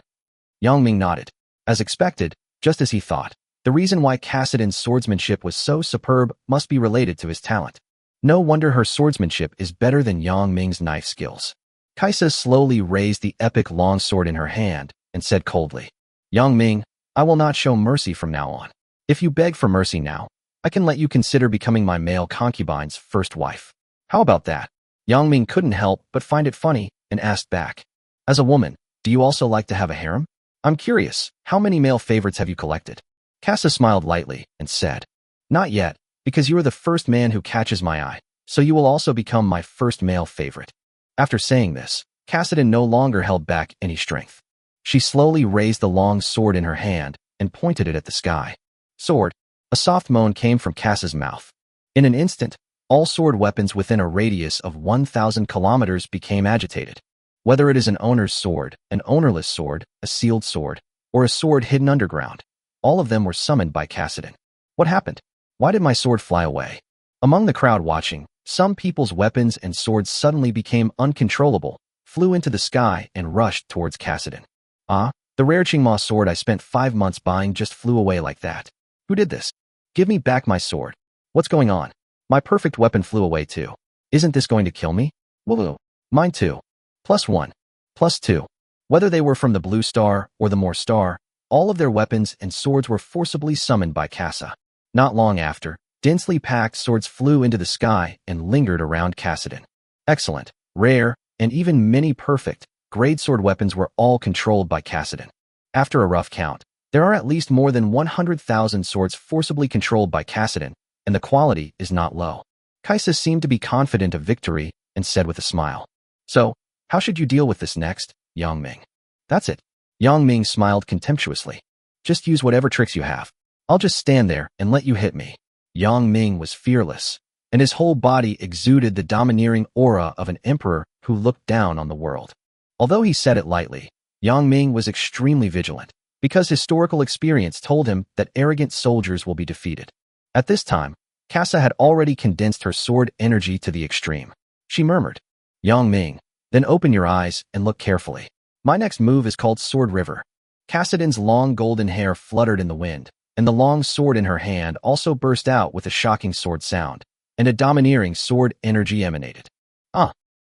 Yang Ming nodded. As expected, just as he thought, the reason why Kassadin's swordsmanship was so superb must be related to his talent. No wonder her swordsmanship is better than Yang Ming's knife skills. Kaisa slowly raised the epic longsword in her hand and said coldly, Yang Ming, I will not show mercy from now on. If you beg for mercy now, I can let you consider becoming my male concubine's first wife. How about that? Yang Ming couldn't help but find it funny and asked back, As a woman, do you also like to have a harem? I'm curious, how many male favorites have you collected? Kaisa smiled lightly and said, Not yet, because you are the first man who catches my eye, so you will also become my first male favorite. After saying this, Kassadin no longer held back any strength. She slowly raised the long sword in her hand and pointed it at the sky. Sword. A soft moan came from Kaisa's mouth. In an instant, all sword weapons within a radius of 1,000 kilometers became agitated. Whether it is an owner's sword, an ownerless sword, a sealed sword, or a sword hidden underground, all of them were summoned by Kassadin. What happened? Why did my sword fly away? Among the crowd watching, some people's weapons and swords suddenly became uncontrollable, flew into the sky, and rushed towards Kassadin. Ah, the rare Qingma sword I spent 5 months buying just flew away like that. Who did this? Give me back my sword. What's going on? My perfect weapon flew away too. Isn't this going to kill me? Woo! Mine too. +1. +2. Whether they were from the Blue Star or the Moor Star, all of their weapons and swords were forcibly summoned by Kaisa. Not long after, densely packed swords flew into the sky and lingered around Kassadin. Excellent, rare, and even many perfect, grade sword weapons were all controlled by Kassadin. After a rough count, There are at least more than 100,000 swords forcibly controlled by Kassadin, and the quality is not low. Kaisa seemed to be confident of victory and said with a smile. So, how should you deal with this next, Yang Ming? That's it. Yang Ming smiled contemptuously. Just use whatever tricks you have. I'll just stand there and let you hit me. Yang Ming was fearless, and his whole body exuded the domineering aura of an emperor who looked down on the world. Although he said it lightly, Yang Ming was extremely vigilant, because historical experience told him that arrogant soldiers will be defeated. At this time, Kassa had already condensed her sword energy to the extreme. She murmured, Yang Ming, then open your eyes and look carefully. My next move is called Sword River. Kassadin's long golden hair fluttered in the wind, and the long sword in her hand also burst out with a shocking sword sound, and a domineering sword energy emanated.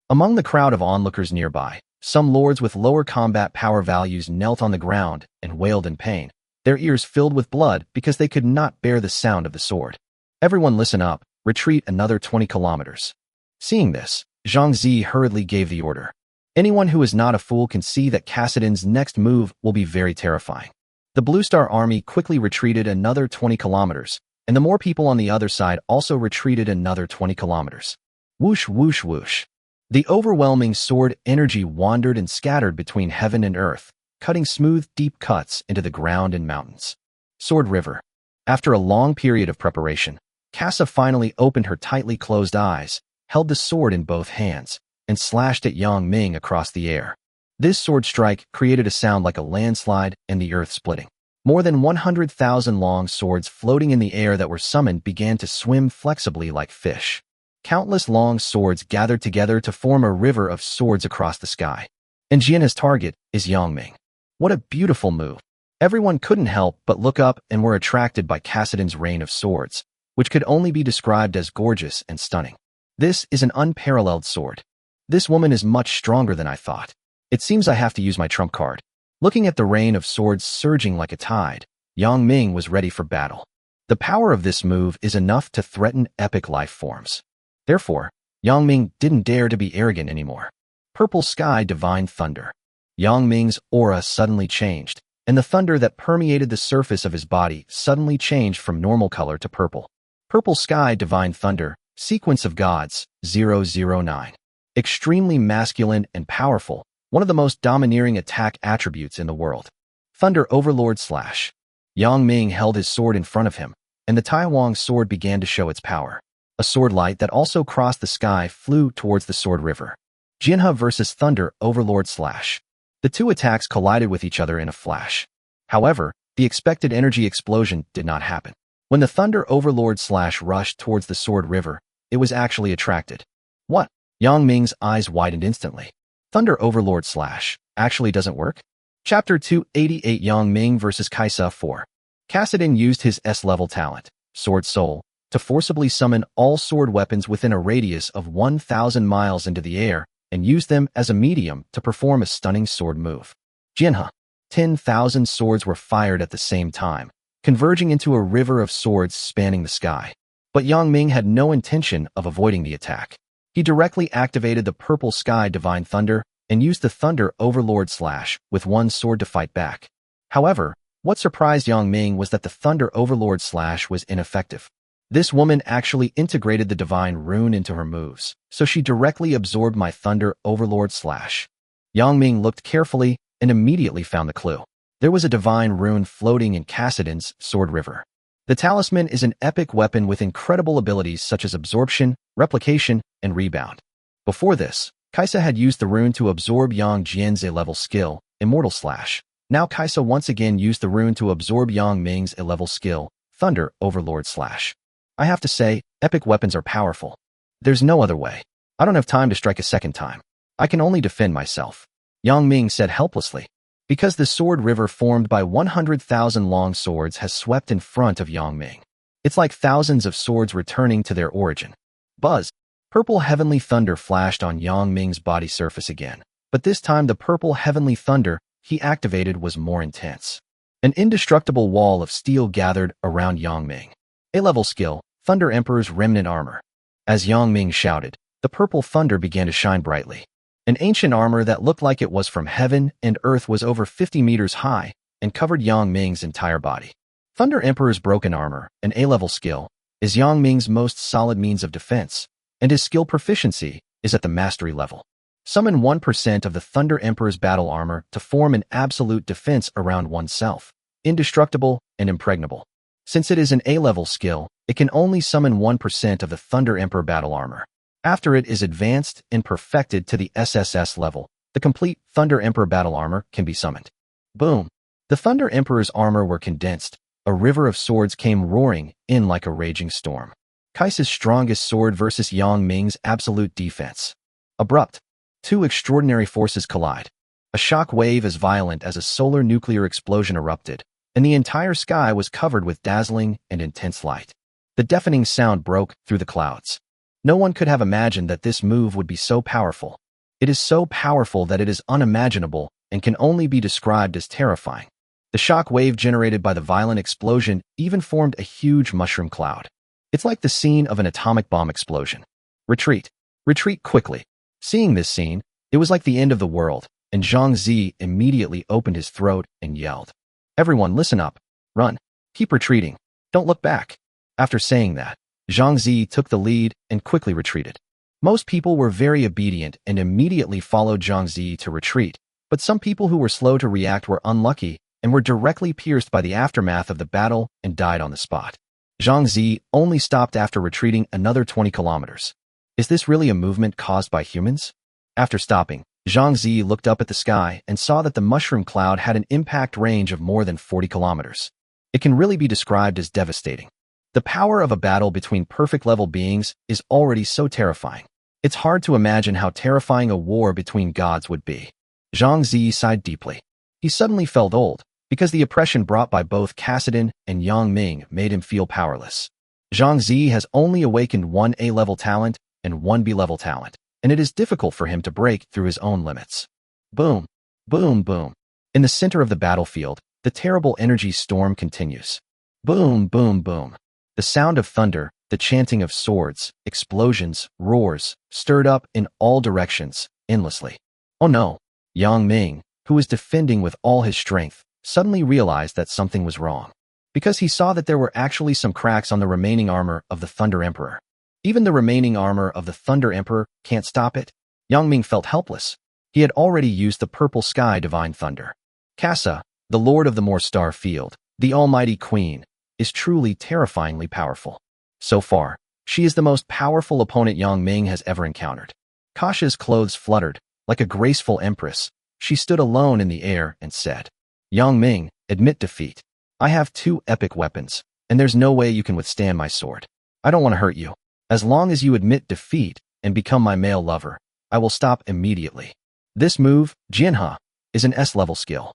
Among the crowd of onlookers nearby, some lords with lower combat power values knelt on the ground and wailed in pain, their ears filled with blood because they could not bear the sound of the sword. Everyone listen up, retreat another 20 kilometers. Seeing this, Zhang Zi hurriedly gave the order. Anyone who is not a fool can see that Kassadin's next move will be very terrifying. The Blue Star Army quickly retreated another 20 kilometers, and the more people on the other side also retreated another 20 kilometers. Whoosh, whoosh, whoosh. The overwhelming sword energy wandered and scattered between heaven and earth, cutting smooth, deep cuts into the ground and mountains. Sword River. After a long period of preparation, Kassa finally opened her tightly closed eyes, held the sword in both hands, and slashed at Yang Ming across the air. This sword strike created a sound like a landslide and the earth splitting. More than 100,000 long swords floating in the air that were summoned began to swim flexibly like fish. Countless long swords gathered together to form a river of swords across the sky. And Jian's target is Yang Ming. What a beautiful move. Everyone couldn't help but look up and were attracted by Kassadin's rain of swords, which could only be described as gorgeous and stunning. This is an unparalleled sword. This woman is much stronger than I thought. It seems I have to use my trump card. Looking at the rain of swords surging like a tide, Yang Ming was ready for battle. The power of this move is enough to threaten epic life forms. Therefore, Yang Ming didn't dare to be arrogant anymore. Purple Sky Divine Thunder. Yang Ming's aura suddenly changed, and the thunder that permeated the surface of his body suddenly changed from normal color to purple. Purple Sky Divine Thunder, Sequence of Gods, 009. Extremely masculine and powerful, one of the most domineering attack attributes in the world. Thunder Overlord Slash. Yang Ming held his sword in front of him, and the Taiwang sword began to show its power. A sword light that also crossed the sky flew towards the Sword River. Jinha versus Thunder Overlord Slash. The two attacks collided with each other in a flash. However, the expected energy explosion did not happen. When the Thunder Overlord Slash rushed towards the Sword River, it was actually attracted. What? Yang Ming's eyes widened instantly. Thunder Overlord Slash actually doesn't work? Chapter 288 Yang Ming vs. Kaisa 4. Kassadin used his S-level talent, Sword Soul, to forcibly summon all sword weapons within a radius of 1,000 miles into the air and used them as a medium to perform a stunning sword move. Jinha. 10,000 swords were fired at the same time, converging into a river of swords spanning the sky. But Yang Ming had no intention of avoiding the attack. He directly activated the Purple Sky Divine Thunder and used the Thunder Overlord Slash with one sword to fight back. However, what surprised Yang Ming was that the Thunder Overlord Slash was ineffective. This woman actually integrated the Divine Rune into her moves, so she directly absorbed my Thunder Overlord Slash. Yang Ming looked carefully and immediately found the clue. There was a Divine Rune floating in Kassadin's Sword River. The talisman is an epic weapon with incredible abilities such as absorption, replication, and rebound. Before this, Kaisa had used the rune to absorb Yang Jian's A-level skill, Immortal Slash. Now Kaisa once again used the rune to absorb Yang Ming's A-level skill, Thunder Overlord Slash. I have to say, epic weapons are powerful. There's no other way. I don't have time to strike a second time. I can only defend myself. Yang Ming said helplessly. Because the sword river formed by 100,000 long swords has swept in front of Yang Ming. It's like thousands of swords returning to their origin. Buzz. Purple heavenly thunder flashed on Yang Ming's body surface again, but this time the purple heavenly thunder he activated was more intense. An indestructible wall of steel gathered around Yang Ming. A-level skill, Thunder Emperor's Remnant Armor. As Yang Ming shouted, the purple thunder began to shine brightly. An ancient armor that looked like it was from heaven and earth was over 50 meters high, and covered Yang Ming's entire body. Thunder Emperor's broken armor, an A-level skill, is Yang Ming's most solid means of defense, and his skill proficiency is at the mastery level. Summon 1% of the Thunder Emperor's battle armor to form an absolute defense around oneself, indestructible and impregnable. Since it is an A-level skill, it can only summon 1% of the Thunder Emperor battle armor. After it is advanced and perfected to the SSS level, the complete Thunder Emperor battle armor can be summoned. Boom! The Thunder Emperor's armor were condensed. A river of swords came roaring in like a raging storm. Kaisa's strongest sword versus Yang Ming's absolute defense. Abrupt. Two extraordinary forces collide. A shock wave as violent as a solar nuclear explosion erupted, and the entire sky was covered with dazzling and intense light. The deafening sound broke through the clouds. No one could have imagined that this move would be so powerful. It is so powerful that it is unimaginable and can only be described as terrifying. The shock wave generated by the violent explosion even formed a huge mushroom cloud. It's like the scene of an atomic bomb explosion. Retreat. Retreat quickly. Seeing this scene, it was like the end of the world, and Zhang Zi immediately opened his throat and yelled, "Everyone listen up. Run. Keep retreating. Don't look back." After saying that, Zhang Zi took the lead and quickly retreated. Most people were very obedient and immediately followed Zhang Zi to retreat, but some people who were slow to react were unlucky and were directly pierced by the aftermath of the battle and died on the spot. Zhang Zi only stopped after retreating another 20 kilometers. Is this really a movement caused by humans? After stopping, Zhang Zi looked up at the sky and saw that the mushroom cloud had an impact range of more than 40 kilometers. It can really be described as devastating. The power of a battle between perfect-level beings is already so terrifying. It's hard to imagine how terrifying a war between gods would be. Zhang Zi sighed deeply. He suddenly felt old, because the oppression brought by both Kassadin and Yang Ming made him feel powerless. Zhang Zi has only awakened one A-level talent and one B-level talent, and it is difficult for him to break through his own limits. Boom, boom, boom. In the center of the battlefield, the terrible energy storm continues. Boom, boom, boom. The sound of thunder, the chanting of swords, explosions, roars, stirred up in all directions, endlessly. Oh no! Yang Ming, who was defending with all his strength, suddenly realized that something was wrong, because he saw that there were actually some cracks on the remaining armor of the Thunder Emperor. Even the remaining armor of the Thunder Emperor can't stop it. Yang Ming felt helpless. He had already used the Purple Sky Divine Thunder. Kasa, the Lord of the Moorstar Field, the Almighty Queen, is truly terrifyingly powerful. So far, she is the most powerful opponent Yang Ming has ever encountered. Kasha's clothes fluttered. Like a graceful empress, she stood alone in the air and said, "Yang Ming, admit defeat. I have two epic weapons, and there's no way you can withstand my sword. I don't want to hurt you. As long as you admit defeat and become my male lover, I will stop immediately." This move, Jinha, is an S-level skill.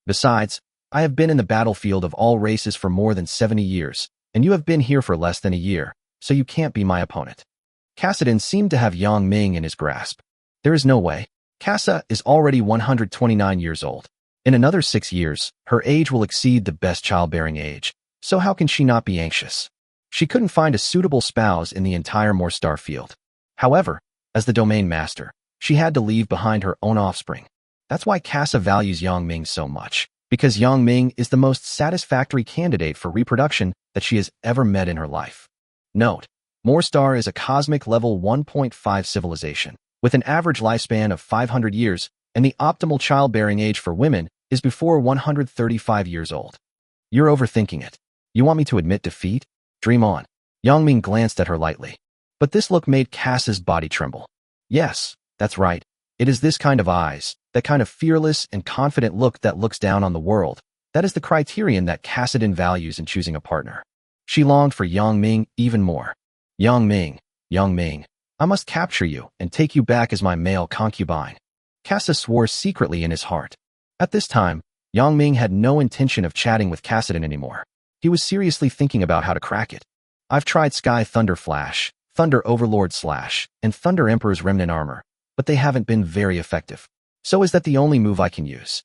Besides, I have been in the battlefield of all races for more than 70 years, and you have been here for less than a year, so you can't be my opponent. Kassadin seemed to have Yang Ming in his grasp. There is no way. Kasa is already 129 years old. In another 6 years, her age will exceed the best childbearing age, so how can she not be anxious? She couldn't find a suitable spouse in the entire Moorstar field. However, as the domain master, she had to leave behind her own offspring. That's why Kasa values Yang Ming so much, because Yang Ming is the most satisfactory candidate for reproduction that she has ever met in her life. Note, Moorstar is a cosmic level 1.5 civilization, with an average lifespan of 500 years, and the optimal childbearing age for women is before 135 years old. You're overthinking it. You want me to admit defeat? Dream on. Yang Ming glanced at her lightly. But this look made Kassa's body tremble. Yes, that's right. It is this kind of eyes, that kind of fearless and confident look that looks down on the world. That is the criterion that Kassadin values in choosing a partner. She longed for Yang Ming even more. Yang Ming, I must capture you and take you back as my male concubine. Kassa swore secretly in his heart. At this time, Yang Ming had no intention of chatting with Kassadin anymore. He was seriously thinking about how to crack it. I've tried Sky Thunder Flash, Thunder Overlord Slash, and Thunder Emperor's Remnant Armor, but they haven't been very effective. So is that the only move I can use?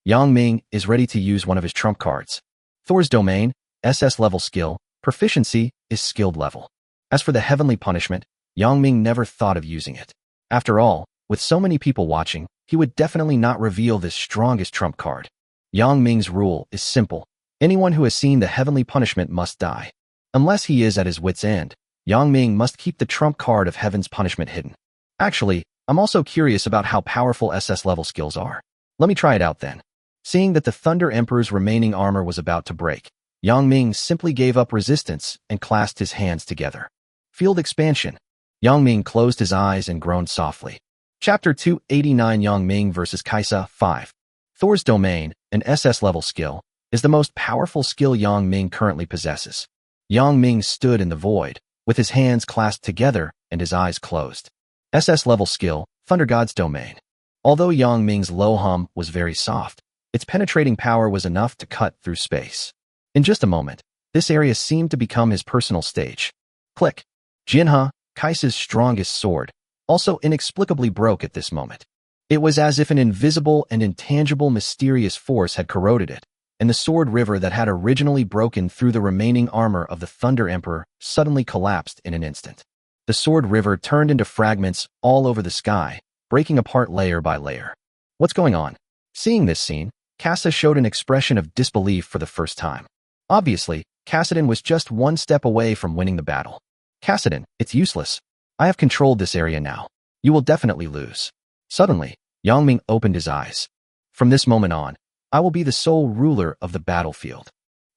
Yang Ming is ready to use one of his trump cards. Thor's domain, SS level skill, proficiency is skilled level. As for the heavenly punishment, Yang Ming never thought of using it. After all, with so many people watching, he would definitely not reveal this strongest trump card. Yang Ming's rule is simple. Anyone who has seen the heavenly punishment must die. Unless he is at his wit's end, Yang Ming must keep the trump card of heaven's punishment hidden. Actually, I'm also curious about how powerful SS level skills are. Let me try it out then. Seeing that the Thunder Emperor's remaining armor was about to break, Yang Ming simply gave up resistance and clasped his hands together. Field expansion. Yang Ming closed his eyes and groaned softly. Chapter 289 Yang Ming vs. Kaisa 5. Thor's Domain, an SS level skill, is the most powerful skill Yang Ming currently possesses. Yang Ming stood in the void, with his hands clasped together and his eyes closed. SS level skill, Thunder God's Domain. Although Yang Ming's low hum was very soft, its penetrating power was enough to cut through space. In just a moment, this area seemed to become his personal stage. Click. Jinha, Kaisa's strongest sword, also inexplicably broke at this moment. It was as if an invisible and intangible mysterious force had corroded it, and the sword river that had originally broken through the remaining armor of the Thunder Emperor suddenly collapsed in an instant. The sword river turned into fragments all over the sky, breaking apart layer by layer. What's going on? Seeing this scene, Kaisa showed an expression of disbelief for the first time. Obviously, Kassadin was just one step away from winning the battle. Kassadin, it's useless. I have controlled this area now. You will definitely lose. Suddenly, Yang Ming opened his eyes. From this moment on, I will be the sole ruler of the battlefield.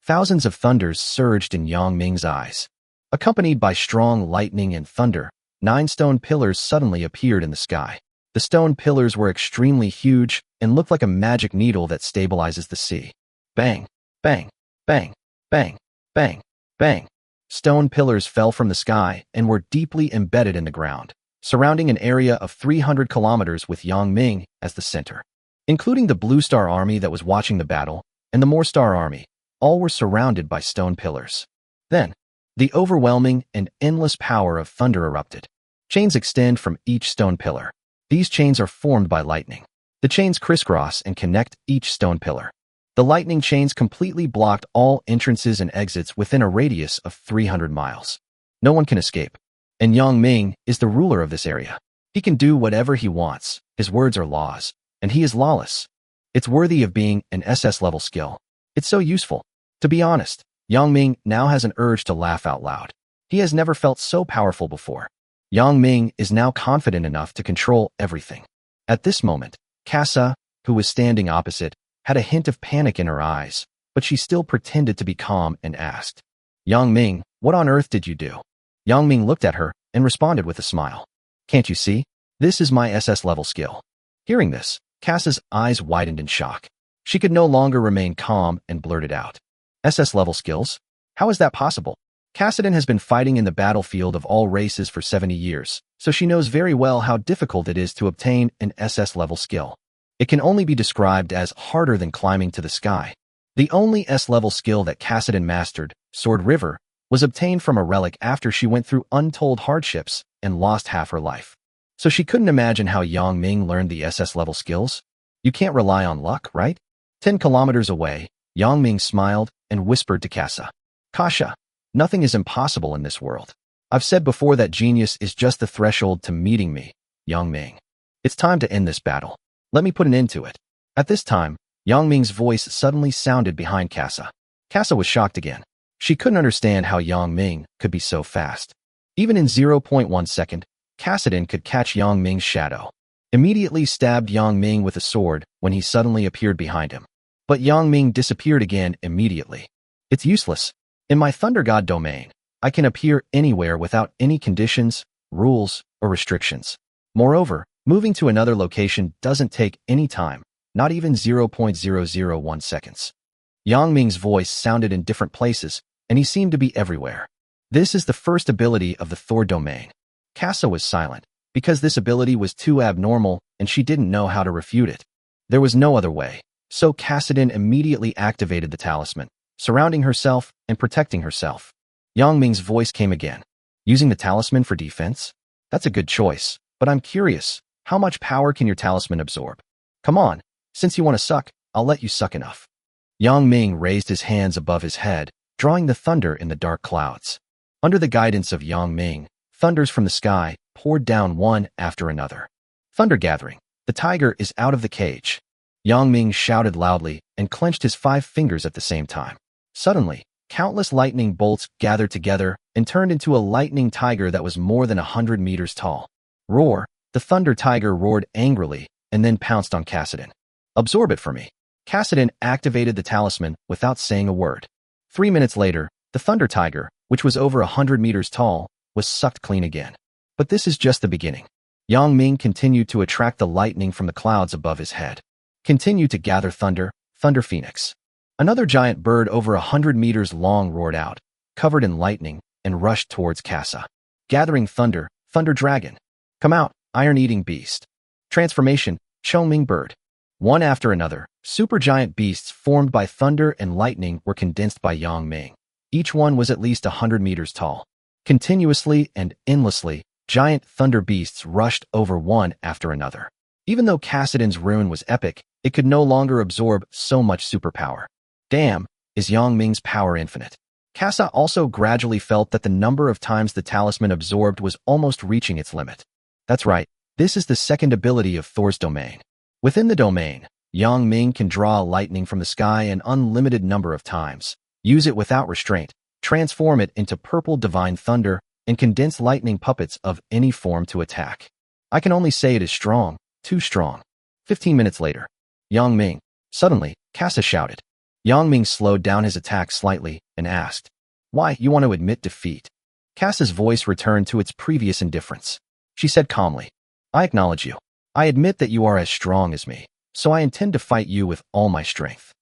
Thousands of thunders surged in Yang Ming's eyes. Accompanied by strong lightning and thunder, 9 stone pillars suddenly appeared in the sky. The stone pillars were extremely huge and looked like a magic needle that stabilizes the sea. Bang, bang, bang, bang, bang, bang. Stone pillars fell from the sky and were deeply embedded in the ground, surrounding an area of 300 kilometers with Yang Ming as the center. Including the Blue Star Army that was watching the battle and the More Star Army, all were surrounded by stone pillars. Then, the overwhelming and endless power of thunder erupted. Chains extend from each stone pillar. These chains are formed by lightning. The chains crisscross and connect each stone pillar. The lightning chains completely blocked all entrances and exits within a radius of 300 miles. No one can escape. And Yang Ming is the ruler of this area. He can do whatever he wants. His words are laws, and he is lawless. It's worthy of being an SS level skill. It's so useful. To be honest, Yang Ming now has an urge to laugh out loud. He has never felt so powerful before. Yang Ming is now confident enough to control everything. At this moment, Kaisa, who was standing opposite, had a hint of panic in her eyes, but she still pretended to be calm and asked, Yang Ming, what on earth did you do? Yang Ming looked at her and responded with a smile. Can't you see? This is my SS level skill. Hearing this, Kaisa's eyes widened in shock. She could no longer remain calm and blurted out. SS level skills? How is that possible? Kassadin has been fighting in the battlefield of all races for 70 years, so she knows very well how difficult it is to obtain an SS level skill. It can only be described as harder than climbing to the sky. The only S-level skill that Kassadin mastered, Sword River, was obtained from a relic after she went through untold hardships and lost half her life. So she couldn't imagine how Yang Ming learned the SS level skills. You can't rely on luck, right? 10 kilometers away, Yang Ming smiled and whispered to Kaisa. Kasha, nothing is impossible in this world. I've said before that genius is just the threshold to meeting me, Yang Ming. It's time to end this battle. Let me put an end to it. At this time, Yang Ming's voice suddenly sounded behind Kaisa. Kaisa was shocked again. She couldn't understand how Yang Ming could be so fast. Even in 0.1 second, Kassadin could catch Yang Ming's shadow. Immediately stabbed Yang Ming with a sword when he suddenly appeared behind him. But Yang Ming disappeared again immediately. It's useless. In my Thunder God domain, I can appear anywhere without any conditions, rules, or restrictions. Moreover, moving to another location doesn't take any time, not even 0.001 seconds. Yang Ming's voice sounded in different places, and he seemed to be everywhere. This is the first ability of the Thor domain. Kaisa was silent, because this ability was too abnormal and she didn't know how to refute it. There was no other way, so Kassadin immediately activated the talisman, surrounding herself and protecting herself. Yang Ming's voice came again. Using the talisman for defense? That's a good choice, but I'm curious, how much power can your talisman absorb? Come on, since you want to suck, I'll let you suck enough. Yang Ming raised his hands above his head, drawing the thunder in the dark clouds. Under the guidance of Yang Ming, thunders from the sky poured down one after another. Thunder gathering. The tiger is out of the cage. Yang Ming shouted loudly and clenched his 5 fingers at the same time. Suddenly, countless lightning bolts gathered together and turned into a lightning tiger that was more than 100 meters tall. Roar! The thunder tiger roared angrily and then pounced on Kassadin. Absorb it for me. Kassadin activated the talisman without saying a word. 3 minutes later, the thunder tiger, which was over 100 meters tall, was sucked clean again. But this is just the beginning. Yang Ming continued to attract the lightning from the clouds above his head. Continued to gather thunder, Thunder Phoenix. Another giant bird over 100 meters long roared out, covered in lightning, and rushed towards Kassa. Gathering thunder, Thunder Dragon. Come out, iron-eating beast. Transformation, Chongming Bird. One after another, supergiant beasts formed by thunder and lightning were condensed by Yang Ming. Each one was at least 100 meters tall. Continuously and endlessly, giant thunder beasts rushed over one after another. Even though Kassadin's rune was epic, it could no longer absorb so much superpower. Damn, is Yang Ming's power infinite? Kassa also gradually felt that the number of times the talisman absorbed was almost reaching its limit. That's right, this is the second ability of Thor's domain. Within the domain, Yang Ming can draw lightning from the sky an unlimited number of times, use it without restraint, transform it into purple divine thunder, and condense lightning puppets of any form to attack. I can only say it is strong, too strong. 15 minutes later, Yang Ming. Suddenly, Kassa shouted. Yang Ming slowed down his attack slightly and asked, "Why, you want to admit defeat?" Kassa's voice returned to its previous indifference. She said calmly, "I acknowledge you. I admit that you are as strong as me, so I intend to fight you with all my strength."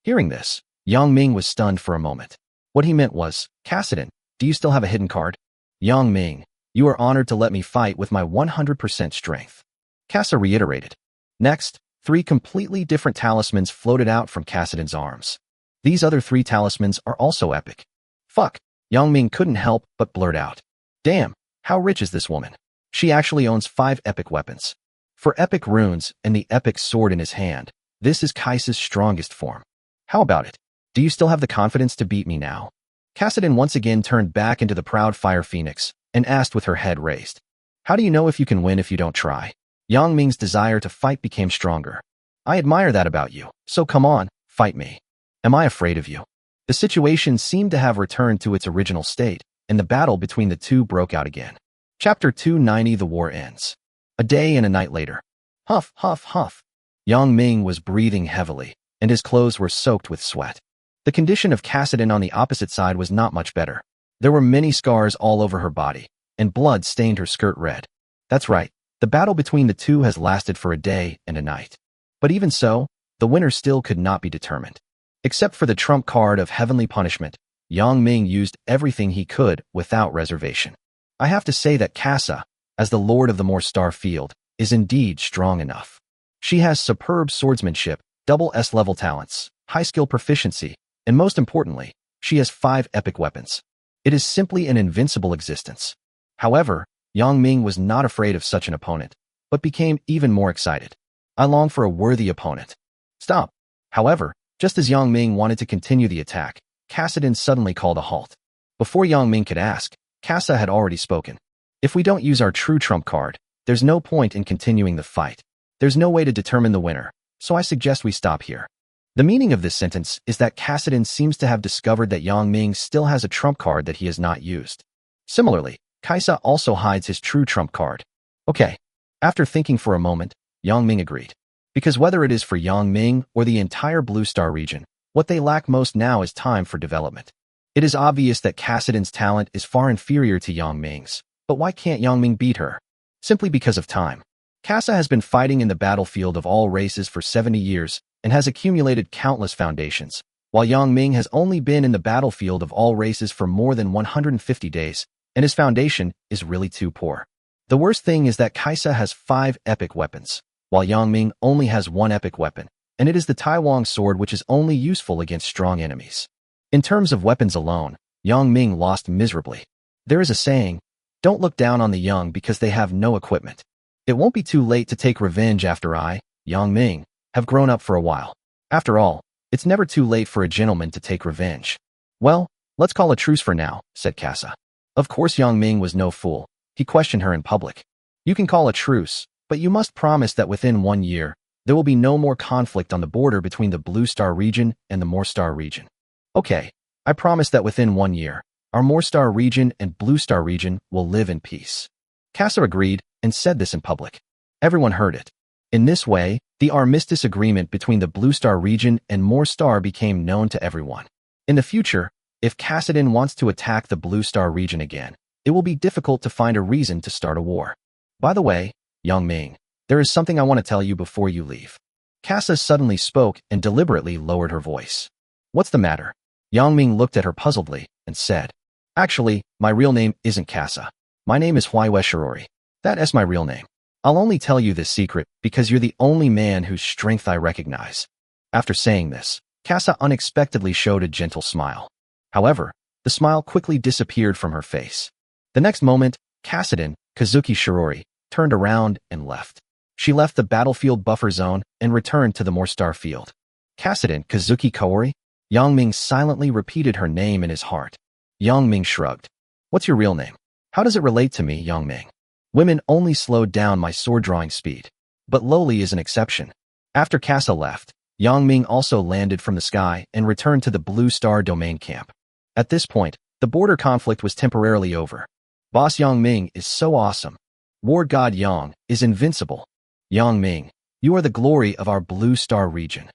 Hearing this, Yang Ming was stunned for a moment. What he meant was, "Kassadin, do you still have a hidden card?" "Yang Ming, you are honored to let me fight with my 100% strength." Kassa reiterated. Next, 3 completely different talismans floated out from Kassadin's arms. These other 3 talismans are also epic. Fuck, Yang Ming couldn't help but blurt out. Damn, how rich is this woman? She actually owns 5 epic weapons. For epic runes and the epic sword in his hand, this is Kaisa's strongest form. How about it? Do you still have the confidence to beat me now? Kassadin once again turned back into the proud fire phoenix and asked with her head raised. How do you know if you can win if you don't try? Yang Ming's desire to fight became stronger. I admire that about you, so come on, fight me. Am I afraid of you? The situation seemed to have returned to its original state, and the battle between the two broke out again. Chapter 290 The War Ends. A day and a night later. Huff, huff, huff. Yang Ming was breathing heavily, and his clothes were soaked with sweat. The condition of Kassadin on the opposite side was not much better. There were many scars all over her body, and blood stained her skirt red. That's right, the battle between the two has lasted for a day and a night. But even so, the winner still could not be determined. Except for the trump card of heavenly punishment, Yang Ming used everything he could without reservation. I have to say that Kassa, as the Lord of the Moorstar Field, is indeed strong enough. She has superb swordsmanship, double S-level talents, high skill proficiency, and most importantly, she has 5 epic weapons. It is simply an invincible existence. However, Yang Ming was not afraid of such an opponent, but became even more excited. I long for a worthy opponent. Stop. However, just as Yang Ming wanted to continue the attack, Kassadin suddenly called a halt. Before Yang Ming could ask, Kassa had already spoken. If we don't use our true trump card, there's no point in continuing the fight. There's no way to determine the winner, so I suggest we stop here. The meaning of this sentence is that Kassadin seems to have discovered that Yang Ming still has a trump card that he has not used. Similarly, Kaisa also hides his true trump card. Okay. After thinking for a moment, Yang Ming agreed. Because whether it is for Yang Ming or the entire Blue Star region, what they lack most now is time for development. It is obvious that Kassadin's talent is far inferior to Yang Ming's, but why can't Yang Ming beat her? Simply because of time. Kassa has been fighting in the battlefield of all races for 70 years and has accumulated countless foundations, while Yang Ming has only been in the battlefield of all races for more than 150 days, and his foundation is really too poor. The worst thing is that Kaisa has 5 epic weapons, while Yang Ming only has 1 epic weapon, and it is the Taiwang sword which is only useful against strong enemies. In terms of weapons alone, Yang Ming lost miserably. There is a saying, don't look down on the young because they have no equipment. It won't be too late to take revenge after I, Yang Ming, have grown up for a while. After all, it's never too late for a gentleman to take revenge. Well, let's call a truce for now, said Kassa. Of course Yang Ming was no fool. He questioned her in public. You can call a truce, but you must promise that within 1 year, There will be no more conflict on the border between the Blue Star region and the Moor Star region. Okay, I promise that within 1 year, our Moor Star region and Blue Star region will live in peace. Casa agreed and said this in public. Everyone heard it. In this way, the armistice agreement between the Blue Star region and Moor Star became known to everyone. In the future, if Kassadin wants to attack the Blue Star region again, it will be difficult to find a reason to start a war. By the way, Yang Ming, there is something I want to tell you before you leave. Casa suddenly spoke and deliberately lowered her voice. What's the matter? Yang Ming looked at her puzzledly and said, Actually, my real name isn't Casa. My name is Huiwe Shirori. That is my real name. I'll only tell you this secret because you're the only man whose strength I recognize. After saying this, Casa unexpectedly showed a gentle smile. However, the smile quickly disappeared from her face. The next moment, Kassadin, Kazuki Shirori, turned around and left. She left the battlefield buffer zone and returned to the Moor Star field. Kassadin, Kazuki Kaori? Yang Ming silently repeated her name in his heart. Yang Ming shrugged. What's your real name? How does it relate to me, Yang Ming? Women only slowed down my sword-drawing speed. But Loli is an exception. After Casa left, Yang Ming also landed from the sky and returned to the Blue Star domain camp. At this point, the border conflict was temporarily over. Boss Yang Ming is so awesome. War God Yang is invincible. Yang Ming, you are the glory of our Blue Star region.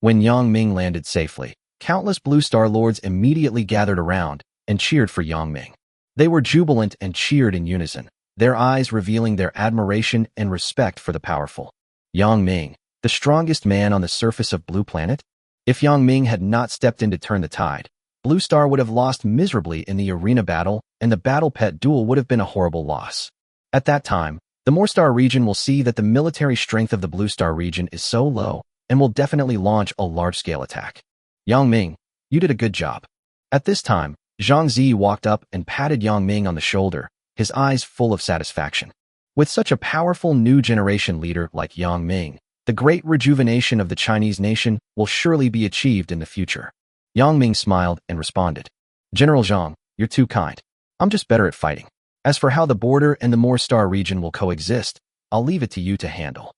When Yang Ming landed safely, countless Blue Star lords immediately gathered around and cheered for Yang Ming. They were jubilant and cheered in unison, their eyes revealing their admiration and respect for the powerful. Yang Ming, the strongest man on the surface of Blue Planet? If Yang Ming had not stepped in to turn the tide, Blue Star would have lost miserably in the arena battle, and the battle pet duel would have been a horrible loss. At that time, the Moor Star region will see that the military strength of the Blue Star region is so low and will definitely launch a large-scale attack. Yang Ming, you did a good job. At this time, Zhang Zi walked up and patted Yang Ming on the shoulder, his eyes full of satisfaction. With such a powerful new generation leader like Yang Ming, the great rejuvenation of the Chinese nation will surely be achieved in the future. Yang Ming smiled and responded. General Zhang, you're too kind. I'm just better at fighting. As for how the border and the Moor Star region will coexist, I'll leave it to you to handle.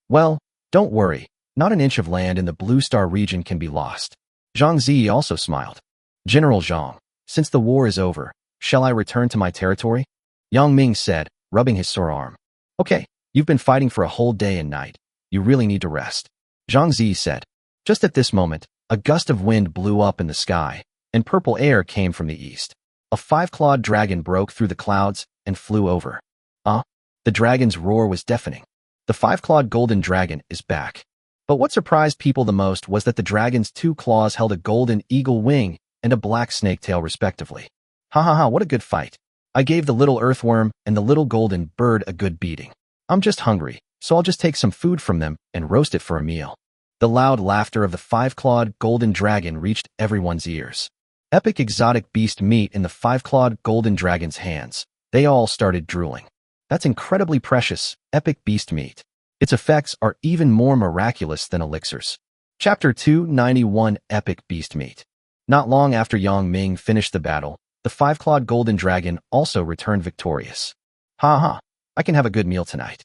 Well, don't worry, not an inch of land in the Blue Star region can be lost. Zhang Zi also smiled. General Zhang, since the war is over, shall I return to my territory? Yang Ming said, rubbing his sore arm. Okay, you've been fighting for a whole day and night. You really need to rest. Zhang Zi said. Just at this moment, a gust of wind blew up in the sky, and purple air came from the east. A five-clawed dragon broke through the clouds and flew over. The dragon's roar was deafening. The five-clawed golden dragon is back. But what surprised people the most was that the dragon's two claws held a golden eagle wing and a black snake tail respectively. Ha ha ha, what a good fight. I gave the little earthworm and the little golden bird a good beating. I'm just hungry, so I'll just take some food from them and roast it for a meal. The loud laughter of the five-clawed golden dragon reached everyone's ears. Epic exotic beast meat in the five-clawed golden dragon's hands. They all started drooling. That's incredibly precious, epic beast meat. Its effects are even more miraculous than elixirs. Chapter 291 Epic Beast Meat. Not long after Yang Ming finished the battle, the five-clawed golden dragon also returned victorious. Ha ha, I can have a good meal tonight.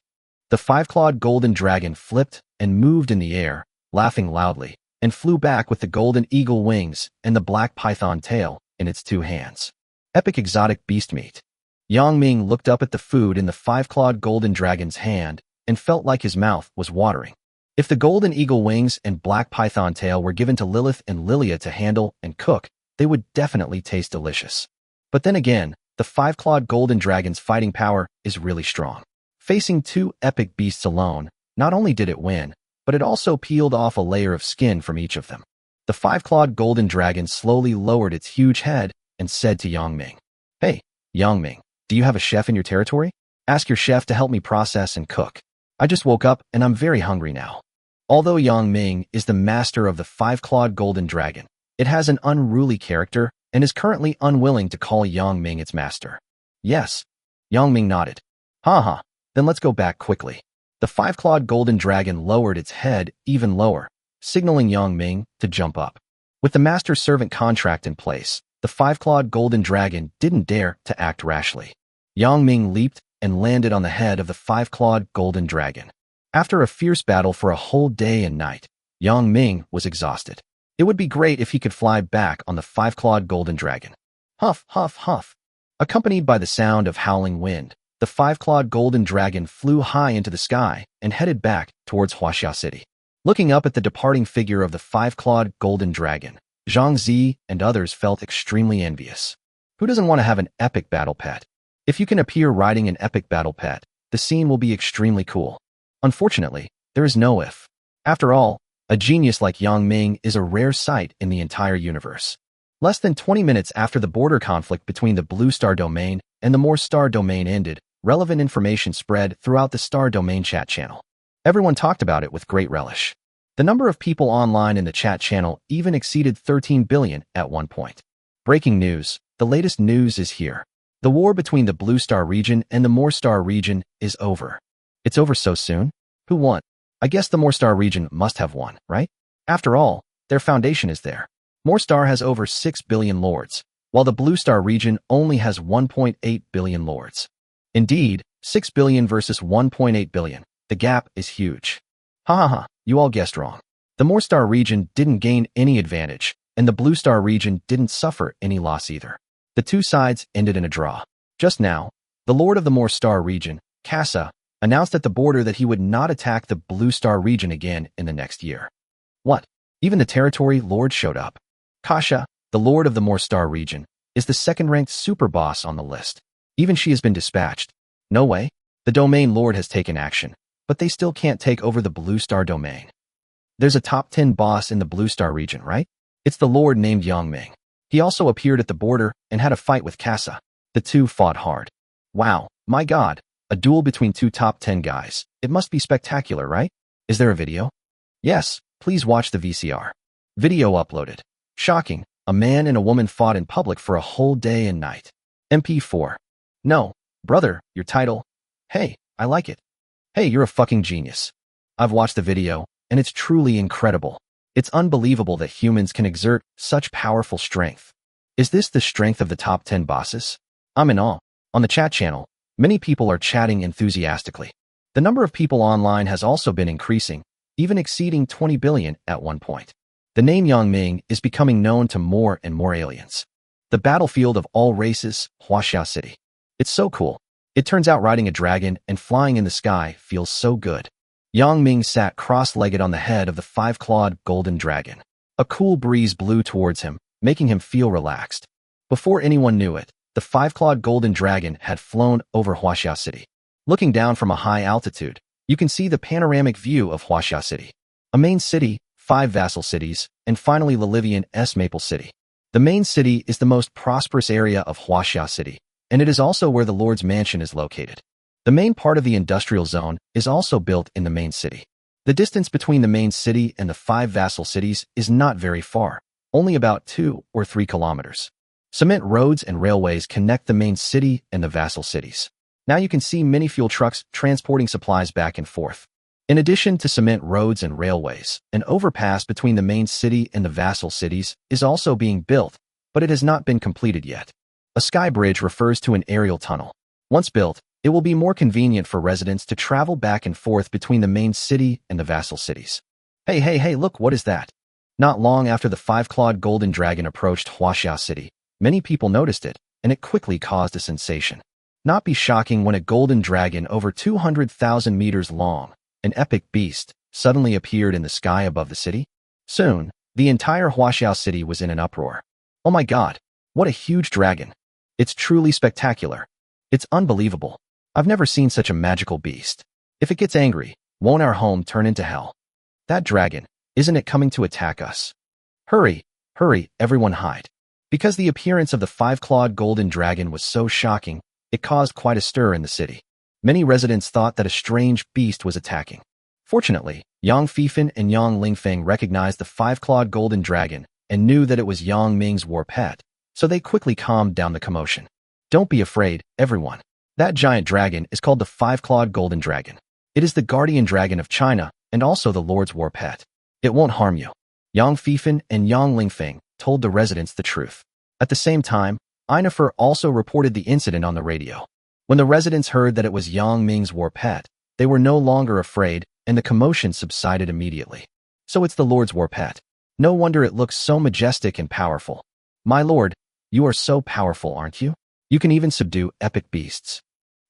The five-clawed golden dragon flipped and moved in the air, laughing loudly, and flew back with the golden eagle wings and the black python tail in its two hands. Epic exotic beast meat. Yang Ming looked up at the food in the five-clawed golden dragon's hand and felt like his mouth was watering. If the golden eagle wings and black python tail were given to Lilith and Lilia to handle and cook, they would definitely taste delicious. But then again, the five-clawed golden dragon's fighting power is really strong. Facing two epic beasts alone, not only did it win, but it also peeled off a layer of skin from each of them. The five-clawed golden dragon slowly lowered its huge head and said to Yang Ming, Hey, Yang Ming, do you have a chef in your territory? Ask your chef to help me process and cook. I just woke up and I'm very hungry now. Although Yang Ming is the master of the five-clawed golden dragon, it has an unruly character and is currently unwilling to call Yang Ming its master. Yes. Yang Ming nodded. Ha, then let's go back quickly. The five-clawed golden dragon lowered its head even lower, signaling Yang Ming to jump up. With the master-servant contract in place, the five-clawed golden dragon didn't dare to act rashly. Yang Ming leaped and landed on the head of the five-clawed golden dragon. After a fierce battle for a whole day and night, Yang Ming was exhausted. It would be great if he could fly back on the five-clawed golden dragon. Huff, huff, huff. Accompanied by the sound of howling wind, the five-clawed golden dragon flew high into the sky and headed back towards Huaxia City. Looking up at the departing figure of the five-clawed golden dragon, Zhang Zi and others felt extremely envious. Who doesn't want to have an epic battle pet? If you can appear riding an epic battle pet, the scene will be extremely cool. Unfortunately, there is no if. After all, a genius like Yang Ming is a rare sight in the entire universe. Less than 20 minutes after the border conflict between the Blue Star domain and the More Star domain ended, relevant information spread throughout the Star domain chat channel. Everyone talked about it with great relish. The number of people online in the chat channel even exceeded 13 billion at one point. Breaking news, the latest news is here. The war between the Blue Star region and the More Star region is over. It's over so soon? Who won? I guess the More Star region must have won, right? After all, their foundation is there. More Star has over 6 billion lords, while the Blue Star region only has 1.8 billion lords. Indeed, 6 billion versus 1.8 billion. The gap is huge. Ha ha ha, you all guessed wrong. The More Star region didn't gain any advantage, and the Blue Star region didn't suffer any loss either. The two sides ended in a draw. Just now, the Lord of the More Star region, Casa, announced at the border that he would not attack the Blue Star region again in the next year. What? Even the territory lord showed up. Kasha, the Lord of the More Star region, is the second-ranked super boss on the list. Even she has been dispatched. No way. The domain lord has taken action, but they still can't take over the Blue Star domain. There's a top 10 boss in the Blue Star region, right? It's the lord named Yang Ming. He also appeared at the border and had a fight with Casa. The two fought hard. Wow, my god, a duel between two top 10 guys. It must be spectacular, right? Is there a video? Yes, please watch the VCR. Video uploaded. Shocking, a man and a woman fought in public for a whole day and night. MP4. No, brother, your title. Hey, I like it. Hey, you're a fucking genius. I've watched the video, and it's truly incredible. It's unbelievable that humans can exert such powerful strength. Is this the strength of the top 10 bosses? I'm in awe. On the chat channel, many people are chatting enthusiastically. The number of people online has also been increasing, even exceeding 20 billion at one point. The name Yang Ming is becoming known to more and more aliens. The battlefield of all races, Huaxia City. It's so cool. It turns out riding a dragon and flying in the sky feels so good. Yang Ming sat cross-legged on the head of the five-clawed golden dragon. A cool breeze blew towards him, making him feel relaxed. Before anyone knew it, the five-clawed golden dragon had flown over Huaxia City. Looking down from a high altitude, you can see the panoramic view of Huaxia City. A main city, 5 vassal cities, and finally Lilivian-S Maple City. The main city is the most prosperous area of Huaxia City, and it is also where the Lord's mansion is located. The main part of the industrial zone is also built in the main city. The distance between the main city and the 5 vassal cities is not very far, only about 2 or 3 kilometers. Cement roads and railways connect the main city and the vassal cities. Now you can see many fuel trucks transporting supplies back and forth. In addition to cement roads and railways, an overpass between the main city and the vassal cities is also being built, but it has not been completed yet. A sky bridge refers to an aerial tunnel. Once built, it will be more convenient for residents to travel back and forth between the main city and the vassal cities. Hey, look, what is that? Not long after the five-clawed golden dragon approached Huaxia City, many people noticed it, and it quickly caused a sensation. Not be shocking when a golden dragon over 200,000 meters long, an epic beast, suddenly appeared in the sky above the city? Soon, the entire Huaxia City was in an uproar. Oh my god, what a huge dragon. It's truly spectacular. It's unbelievable. I've never seen such a magical beast. If it gets angry, won't our home turn into hell? That dragon, isn't it coming to attack us? Hurry, everyone hide. Because the appearance of the five-clawed golden dragon was so shocking, it caused quite a stir in the city. Many residents thought that a strange beast was attacking. Fortunately, Yang Fifan and Yang Lingfeng recognized the five-clawed golden dragon and knew that it was Yang Ming's war pet, so they quickly calmed down the commotion. Don't be afraid, everyone. That giant dragon is called the five-clawed golden dragon. It is the guardian dragon of China and also the Lord's war pet. It won't harm you. Yang Fifan and Yang Lingfeng told the residents the truth. At the same time, Einifer also reported the incident on the radio. When the residents heard that it was Yang Ming's war pet, they were no longer afraid and the commotion subsided immediately. So it's the Lord's war pet. No wonder it looks so majestic and powerful. My lord, you are so powerful, aren't you? You can even subdue epic beasts.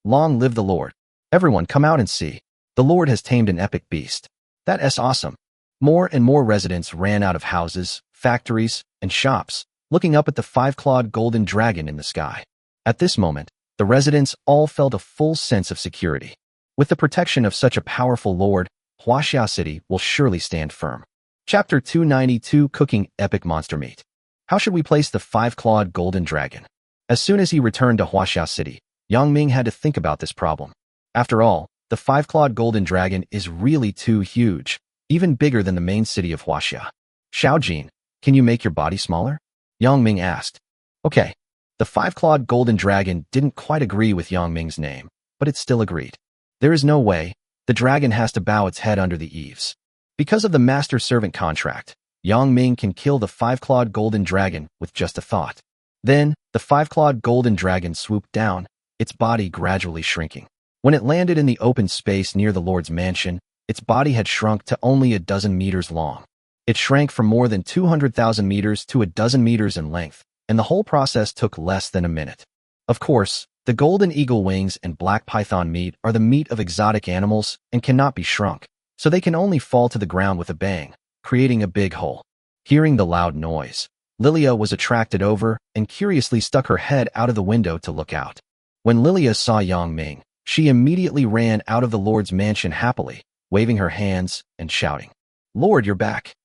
Long live the Lord. Everyone come out and see. The Lord has tamed an epic beast. That's awesome. More and more residents ran out of houses, factories, and shops, looking up at the five-clawed golden dragon in the sky. At this moment, the residents all felt a full sense of security. With the protection of such a powerful lord, Huaxia City will surely stand firm. Chapter 292 Cooking Epic Monster Meat. How should we place the five-clawed golden dragon? As soon as he returned to Huaxia City, Yang Ming had to think about this problem. After all, the five-clawed golden dragon is really too huge, even bigger than the main city of Huaxia. Xiaojin, can you make your body smaller? Yang Ming asked. Okay. The five-clawed golden dragon didn't quite agree with Yang Ming's name, but it still agreed. There is no way. The dragon has to bow its head under the eaves. Because of the master-servant contract, Yang Ming can kill the five-clawed golden dragon with just a thought. Then, the five-clawed golden dragon swooped down, its body gradually shrinking. When it landed in the open space near the Lord's mansion, its body had shrunk to only a dozen meters long. It shrank from more than 200,000 meters to a dozen meters in length, and the whole process took less than a minute. Of course, the golden eagle wings and black python meat are the meat of exotic animals and cannot be shrunk, so they can only fall to the ground with a bang, creating a big hole. Hearing the loud noise, Lilia was attracted over and curiously stuck her head out of the window to look out. When Lilia saw Yang Ming, she immediately ran out of the Lord's mansion happily, waving her hands and shouting, "Lord, you're back!"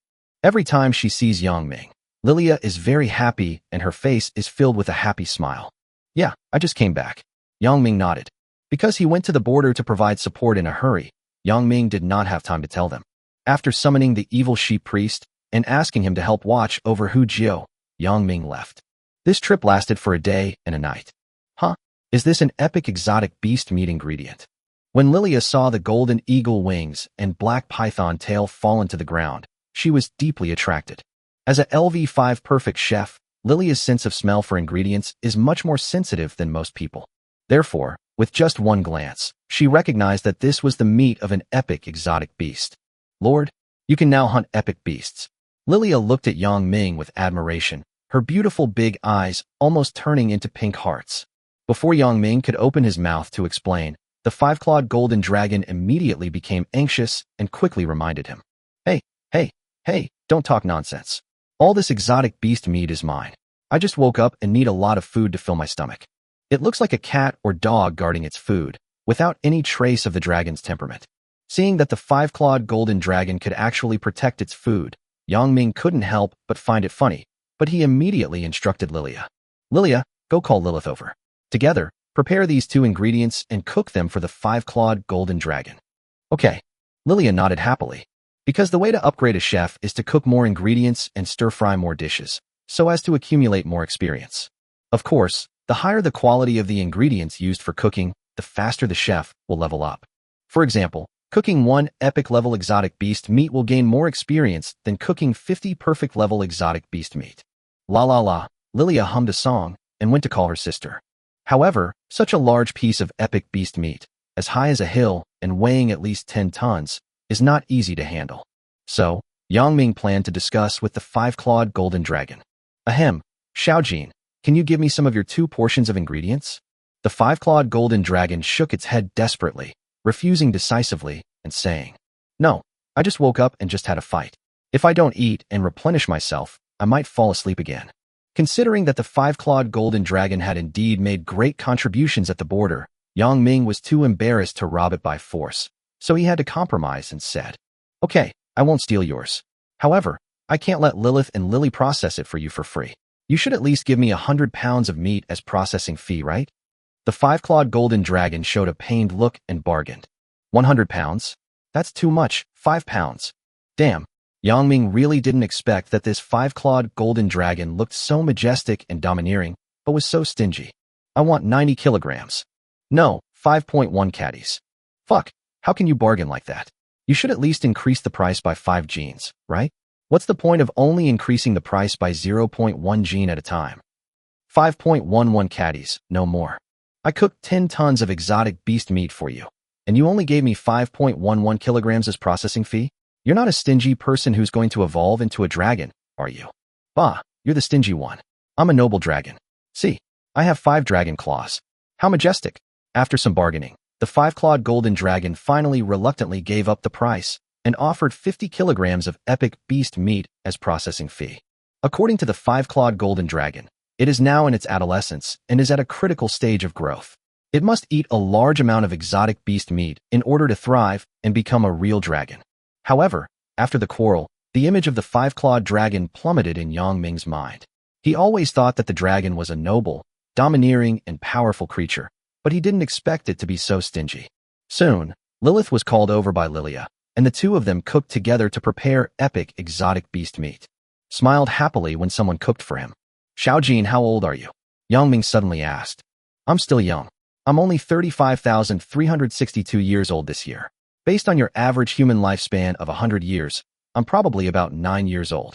Every time she sees Yang Ming, Lilia is very happy and her face is filled with a happy smile. Yeah, I just came back. Yang Ming nodded. Because he went to the border to provide support in a hurry, Yang Ming did not have time to tell them. After summoning the evil sheep priest and asking him to help watch over Hu Jiao, Yang Ming left. This trip lasted for a day and a night. Huh? Is this an epic exotic beast meat ingredient? When Lilia saw the golden eagle wings and black python tail fallen to the ground, she was deeply attracted. As a LV5 perfect chef, Lilia's sense of smell for ingredients is much more sensitive than most people. Therefore, with just one glance, she recognized that this was the meat of an epic exotic beast. Lord, you can now hunt epic beasts. Lilia looked at Yang Ming with admiration, her beautiful big eyes almost turning into pink hearts. Before Yang Ming could open his mouth to explain, the five-clawed golden dragon immediately became anxious and quickly reminded him. Hey, don't talk nonsense. All this exotic beast meat is mine. I just woke up and need a lot of food to fill my stomach. It looks like a cat or dog guarding its food, without any trace of the dragon's temperament. Seeing that the five-clawed golden dragon could actually protect its food, Yang Ming couldn't help but find it funny, but he immediately instructed Lilia. Lilia, go call Lilith over. Together, prepare these two ingredients and cook them for the five-clawed golden dragon. Okay. Lilia nodded happily. Because the way to upgrade a chef is to cook more ingredients and stir-fry more dishes, so as to accumulate more experience. Of course, the higher the quality of the ingredients used for cooking, the faster the chef will level up. For example, cooking one epic-level exotic beast meat will gain more experience than cooking 50 perfect-level exotic beast meat. La la la, Lilia hummed a song and went to call her sister. However, such a large piece of epic beast meat, as high as a hill and weighing at least 10 tons, is not easy to handle. So, Yang Ming planned to discuss with the five-clawed golden dragon. Ahem, Xiaojin, can you give me some of your 2 portions of ingredients? The five-clawed golden dragon shook its head desperately, refusing decisively and saying, No, I just woke up and just had a fight. If I don't eat and replenish myself, I might fall asleep again. Considering that the five-clawed golden dragon had indeed made great contributions at the border, Yang Ming was too embarrassed to rob it by force, so he had to compromise and said, Okay, I won't steal yours. However, I can't let Lilith and Lily process it for you for free. You should at least give me 100 pounds of meat as processing fee, right? The five-clawed golden dragon showed a pained look and bargained. 100 pounds? That's too much, 5 pounds. Damn, Yang Ming really didn't expect that this five-clawed golden dragon looked so majestic and domineering, but was so stingy. I want 90 kilograms. No, 5.1 caddies. Fuck, how can you bargain like that? You should at least increase the price by 5 genes, right? What's the point of only increasing the price by 0.1 gene at a time? 5.11 caddies, no more. I cooked 10 tons of exotic beast meat for you. and you only gave me 5.11 kilograms as processing fee? You're not a stingy person who's going to evolve into a dragon, are you? Bah, you're the stingy one. I'm a noble dragon. See, I have 5 dragon claws. How majestic. After some bargaining, the 5-clawed golden dragon finally reluctantly gave up the price and offered 50 kilograms of epic beast meat as processing fee. According to the 5-clawed golden dragon, it is now in its adolescence and is at a critical stage of growth. It must eat a large amount of exotic beast meat in order to thrive and become a real dragon. However, after the quarrel, the image of the 5-clawed dragon plummeted in Yang Ming's mind. He always thought that the dragon was a noble, domineering, and powerful creature, but he didn't expect it to be so stingy. Soon, Lilith was called over by Lilia, and the two of them cooked together to prepare epic exotic beast meat. Smiled happily when someone cooked for him. Xiaojin, how old are you? Yang Ming suddenly asked. I'm still young. I'm only 35,362 years old this year. Based on your average human lifespan of 100 years, I'm probably about 9 years old.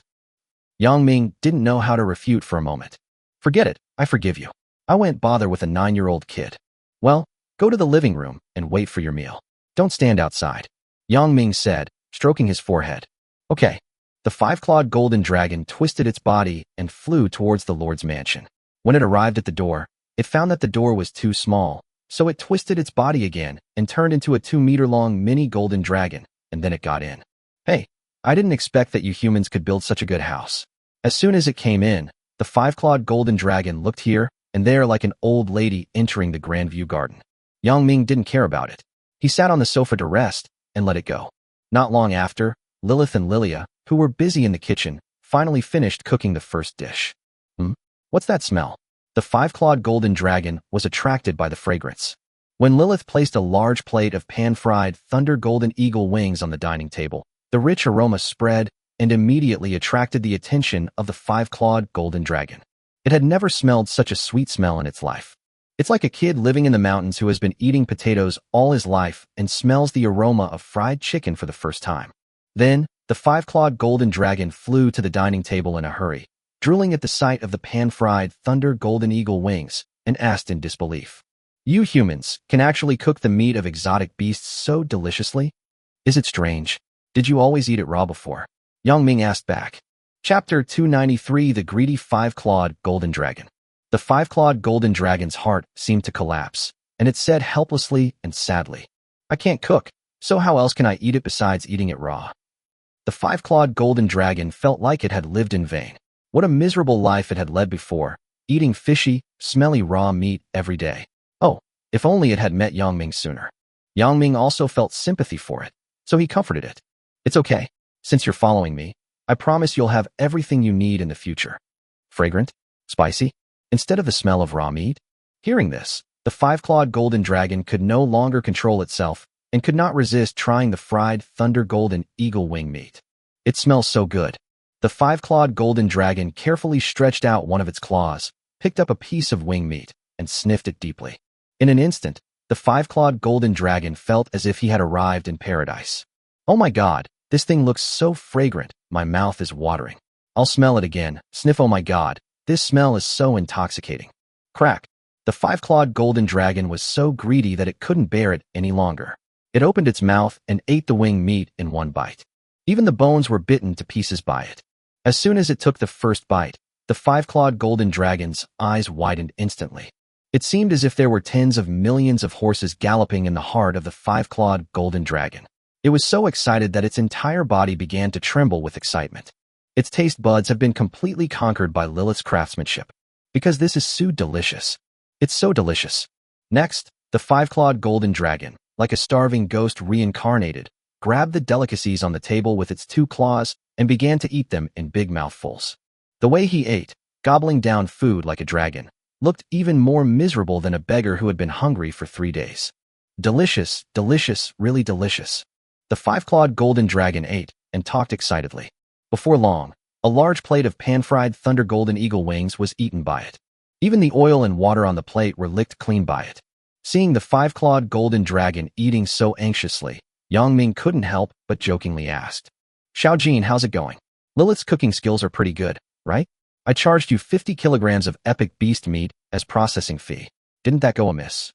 Yang Ming didn't know how to refute for a moment. Forget it, I forgive you. I won't bother with a 9-year-old kid. Well, go to the living room and wait for your meal. Don't stand outside. Yang Ming said, stroking his forehead. Okay. The 5-clawed golden dragon twisted its body and flew towards the Lord's mansion. When it arrived at the door, it found that the door was too small, so it twisted its body again and turned into a 2-meter-long mini golden dragon, and then it got in. Hey, I didn't expect that you humans could build such a good house. As soon as it came in, the 5-clawed golden dragon looked here and there like an old lady entering the Grand View Garden. Yang Ming didn't care about it. He sat on the sofa to rest and let it go. Not long after, Lilith and Lilia, who were busy in the kitchen, finally finished cooking the first dish. What's that smell? The 5-clawed golden dragon was attracted by the fragrance. When Lilith placed a large plate of pan-fried thunder golden eagle wings on the dining table, the rich aroma spread and immediately attracted the attention of the 5-clawed golden dragon. It had never smelled such a sweet smell in its life. It's like a kid living in the mountains who has been eating potatoes all his life and smells the aroma of fried chicken for the first time. Then, the 5-clawed golden dragon flew to the dining table in a hurry, drooling at the sight of the pan-fried thunder golden eagle wings, and asked in disbelief. You humans can actually cook the meat of exotic beasts so deliciously? Is it strange? Did you always eat it raw before? Yang Ming asked back. Chapter 293, The Greedy 5-Clawed Golden Dragon. The 5-clawed golden dragon's heart seemed to collapse, and it said helplessly and sadly, I can't cook, so how else can I eat it besides eating it raw? The 5-clawed golden dragon felt like it had lived in vain. What a miserable life it had led before, eating fishy, smelly raw meat every day. Oh, if only it had met Yang Ming sooner. Yang Ming also felt sympathy for it, so he comforted it. It's okay. Since you're following me, I promise you'll have everything you need in the future. Fragrant? Spicy? Instead of the smell of raw meat? Hearing this, the 5-clawed golden dragon could no longer control itself and could not resist trying the fried thunder golden eagle wing meat. It smells so good. The 5-clawed golden dragon carefully stretched out one of its claws, picked up a piece of wing meat, and sniffed it deeply. In an instant, the 5-clawed golden dragon felt as if he had arrived in paradise. Oh my God, this thing looks so fragrant, my mouth is watering. I'll smell it again, sniff, oh my God, this smell is so intoxicating. Crack. The 5-clawed golden dragon was so greedy that it couldn't bear it any longer. It opened its mouth and ate the wing meat in one bite. Even the bones were bitten to pieces by it. As soon as it took the first bite, the 5-clawed golden dragon's eyes widened instantly. It seemed as if there were tens of millions of horses galloping in the heart of the 5-clawed golden dragon. It was so excited that its entire body began to tremble with excitement. Its taste buds have been completely conquered by Lilith's craftsmanship. Because this is so delicious. It's so delicious. Next, the 5-clawed golden dragon, like a starving ghost reincarnated, grabbed the delicacies on the table with its 2 claws and began to eat them in big mouthfuls. The way he ate, gobbling down food like a dragon, looked even more miserable than a beggar who had been hungry for 3 days. Delicious, delicious, really delicious. The 5-clawed golden dragon ate and talked excitedly. Before long, a large plate of pan-fried thunder golden eagle wings was eaten by it. Even the oil and water on the plate were licked clean by it. Seeing the 5-clawed golden dragon eating so anxiously, Yang Ming couldn't help but jokingly asked, Xiaojin, how's it going? Lilith's cooking skills are pretty good, right? I charged you 50 kilograms of epic beast meat as processing fee. Didn't that go amiss?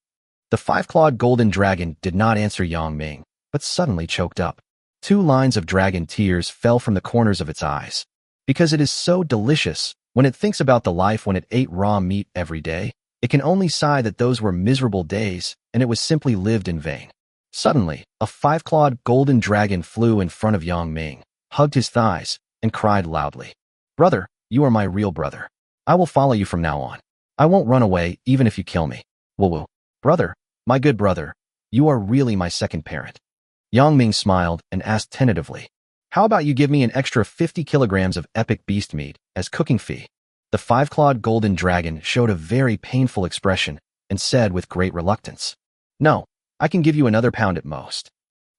The five-clawed golden dragon did not answer Yang Ming, but suddenly choked up. 2 lines of dragon tears fell from the corners of its eyes. Because it is so delicious, when it thinks about the life when it ate raw meat every day, it can only sigh that those were miserable days, and it was simply lived in vain. Suddenly, a five-clawed golden dragon flew in front of Yang Ming, hugged his thighs, and cried loudly. "Brother, you are my real brother. I will follow you from now on. I won't run away even if you kill me. Woo-woo. Brother, my good brother, you are really my second parent." Yang Ming smiled and asked tentatively, "How about you give me an extra 50 kilograms of epic beast meat as cooking fee?" The five-clawed golden dragon showed a very painful expression and said with great reluctance, "No, I can give you another pound at most."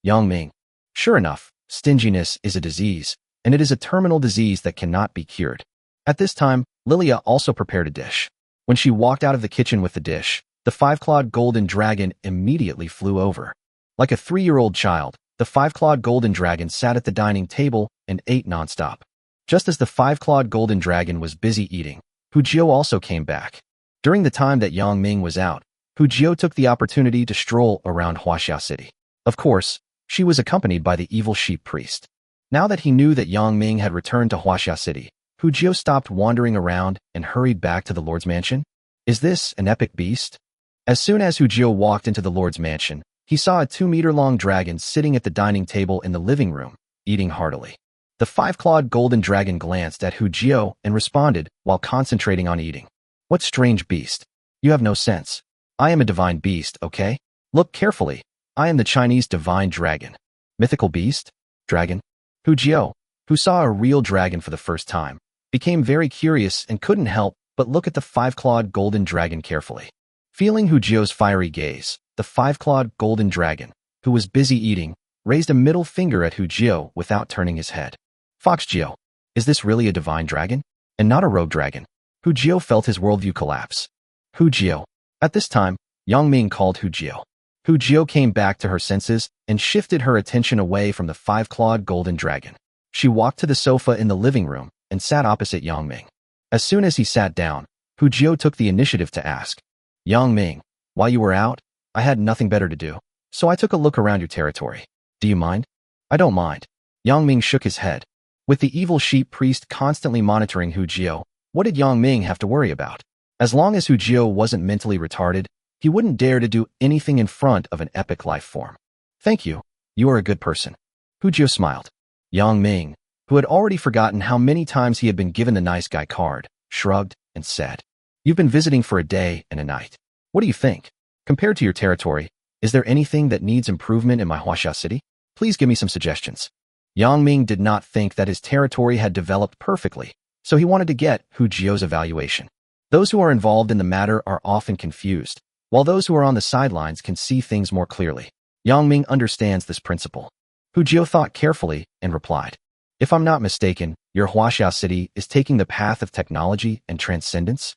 Yang Ming. Sure enough, stinginess is a disease, and it is a terminal disease that cannot be cured. At this time, Lilia also prepared a dish. When she walked out of the kitchen with the dish, the five-clawed golden dragon immediately flew over. Like a 3-year-old child, the five-clawed golden dragon sat at the dining table and ate nonstop. Just as the five-clawed golden dragon was busy eating, Hu Jio also came back. During the time that Yang Ming was out, Hu Jio took the opportunity to stroll around Huaxia City. Of course, she was accompanied by the evil sheep priest. Now that he knew that Yang Ming had returned to Huaxia City, Hu Jio stopped wandering around and hurried back to the Lord's mansion. Is this an epic beast? As soon as Hu Jio walked into the Lord's mansion, he saw a 2-meter-long dragon sitting at the dining table in the living room, eating heartily. The five-clawed golden dragon glanced at Hu Jio and responded while concentrating on eating. "What strange beast? You have no sense. I am a divine beast, okay? Look carefully. I am the Chinese divine dragon." Mythical beast? Dragon? Hu Jio, who saw a real dragon for the first time, became very curious and couldn't help but look at the five-clawed golden dragon carefully. Feeling Hu Jio's fiery gaze, the five-clawed golden dragon, who was busy eating, raised a middle finger at Hu Jio without turning his head. "Fox Jio, is this really a divine dragon? And not a rogue dragon?" Hu Jio felt his worldview collapse. Hu Jio. At this time, Yang Ming called Hu Jio. Hu Jio came back to her senses and shifted her attention away from the five-clawed golden dragon. She walked to the sofa in the living room and sat opposite Yang Ming. As soon as he sat down, Hu Jio took the initiative to ask, "Yang Ming, while you were out, I had nothing better to do, so I took a look around your territory. Do you mind?" "I don't mind." Yang Ming shook his head. With the evil sheep priest constantly monitoring Hu Jio, what did Yang Ming have to worry about? As long as Hu Jio wasn't mentally retarded, he wouldn't dare to do anything in front of an epic life form. "Thank you. You are a good person." Hu Jio smiled. Yang Ming, who had already forgotten how many times he had been given the nice guy card, shrugged and said, "You've been visiting for a day and a night. What do you think? Compared to your territory, is there anything that needs improvement in my Huaxia City? Please give me some suggestions." Yang Ming did not think that his territory had developed perfectly, so he wanted to get Hu Jio's evaluation. Those who are involved in the matter are often confused, while those who are on the sidelines can see things more clearly. Yang Ming understands this principle. Hu Jio thought carefully and replied, "If I'm not mistaken, your Huaxia City is taking the path of technology and transcendence?"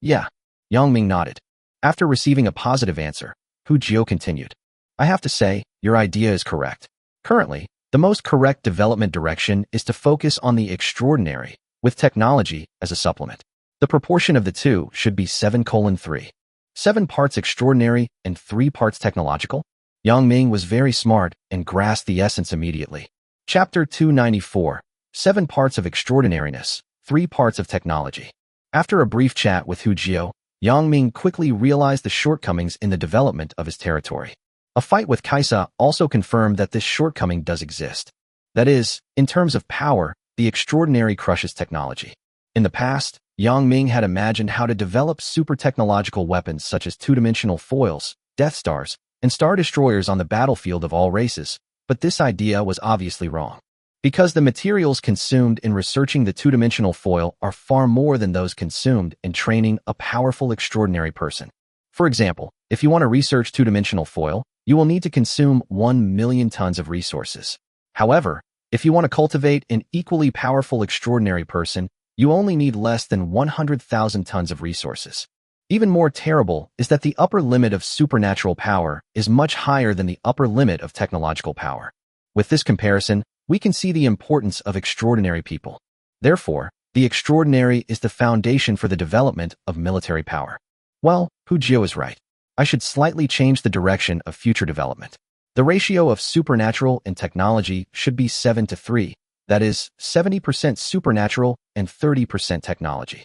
"Yeah." Yang Ming nodded. After receiving a positive answer, Hu Jio continued, "I have to say, your idea is correct. Currently, the most correct development direction is to focus on the extraordinary, with technology as a supplement. The proportion of the two should be 7:3. 7 parts extraordinary and 3 parts technological." Yang Ming was very smart and grasped the essence immediately. Chapter 294, 7 parts of extraordinariness, 3 parts of technology. After a brief chat with Hu Jio, Yang Ming quickly realized the shortcomings in the development of his territory. A fight with Kaisa also confirmed that this shortcoming does exist. That is, in terms of power, the extraordinary crushes technology. In the past, Yang Ming had imagined how to develop super-technological weapons such as two-dimensional foils, Death Stars, and Star Destroyers on the battlefield of all races, but this idea was obviously wrong. Because the materials consumed in researching the two-dimensional foil are far more than those consumed in training a powerful, extraordinary person. For example, if you want to research two-dimensional foil, you will need to consume 1 million tons of resources. However, if you want to cultivate an equally powerful, extraordinary person, you only need less than 100,000 tons of resources. Even more terrible is that the upper limit of supernatural power is much higher than the upper limit of technological power. With this comparison, we can see the importance of extraordinary people. Therefore, the extraordinary is the foundation for the development of military power. Well, Hu Jio is right. I should slightly change the direction of future development. The ratio of supernatural and technology should be 7-3, that is, 70% supernatural and 30% technology.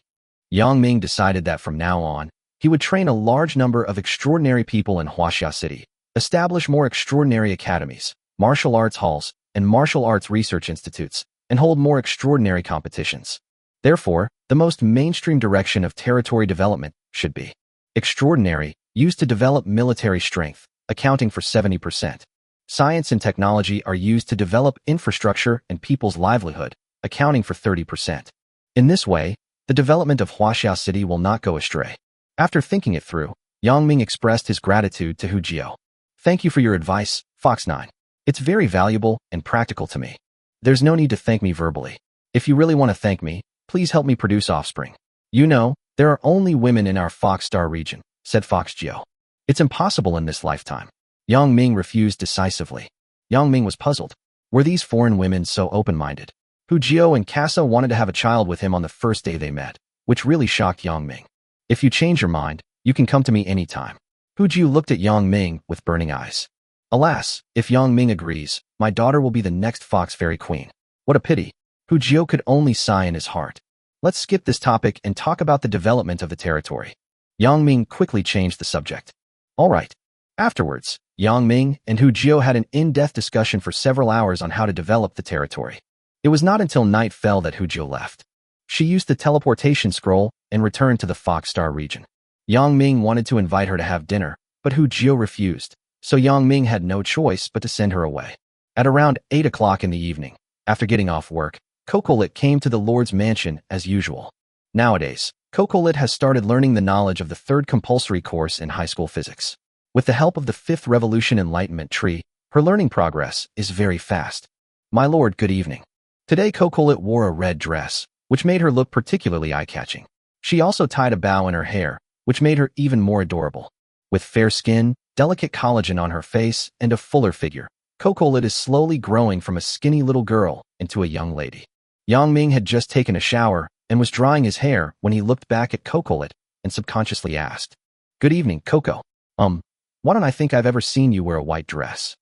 Yang Ming decided that from now on, he would train a large number of extraordinary people in Huaxia City, establish more extraordinary academies, martial arts halls, and martial arts research institutes, and hold more extraordinary competitions. Therefore, the most mainstream direction of territory development should be extraordinary, used to develop military strength, accounting for 70%. Science and technology are used to develop infrastructure and people's livelihood, accounting for 30%. In this way, the development of Huaxia City will not go astray. After thinking it through, Yang Ming expressed his gratitude to Hu Jiao. Thank you for your advice, Fox 9. It's very valuable and practical to me. There's no need to thank me verbally. If you really want to thank me, please help me produce offspring. You know, there are only women in our Fox Star region, said Fox Jiao. It's impossible in this lifetime. Yang Ming refused decisively. Yang Ming was puzzled. Were these foreign women so open-minded? Hu Jiao and Casa wanted to have a child with him on the first day they met, which really shocked Yang Ming. If you change your mind, you can come to me anytime. Hu Jiao looked at Yang Ming with burning eyes. Alas, if Yang Ming agrees, my daughter will be the next Fox Fairy Queen. What a pity. Hu Jiao could only sigh in his heart. Let's skip this topic and talk about the development of the territory. Yang Ming quickly changed the subject. All right. Afterwards, Yang Ming and Hu Jiao had an in-depth discussion for several hours on how to develop the territory. It was not until night fell that Hu Jiao left. She used the teleportation scroll and returned to the Fox Star region. Yang Ming wanted to invite her to have dinner, but Hu Jiao refused, so Yang Ming had no choice but to send her away. At around 8 o'clock in the evening, after getting off work, Cocolit came to the Lord's mansion as usual. Nowadays, Cocolit has started learning the knowledge of the third compulsory course in high school physics. With the help of the Fifth Revolution Enlightenment Tree, her learning progress is very fast. My lord, good evening. Today Cocolit wore a red dress, which made her look particularly eye-catching. She also tied a bow in her hair, which made her even more adorable. With fair skin, delicate collagen on her face, and a fuller figure, Cocolit is slowly growing from a skinny little girl into a young lady. Yang Ming had just taken a shower and was drying his hair when he looked back at Cocolit and subconsciously asked, "Good evening, Coco. Why don't I think I've ever seen you wear a white dress?"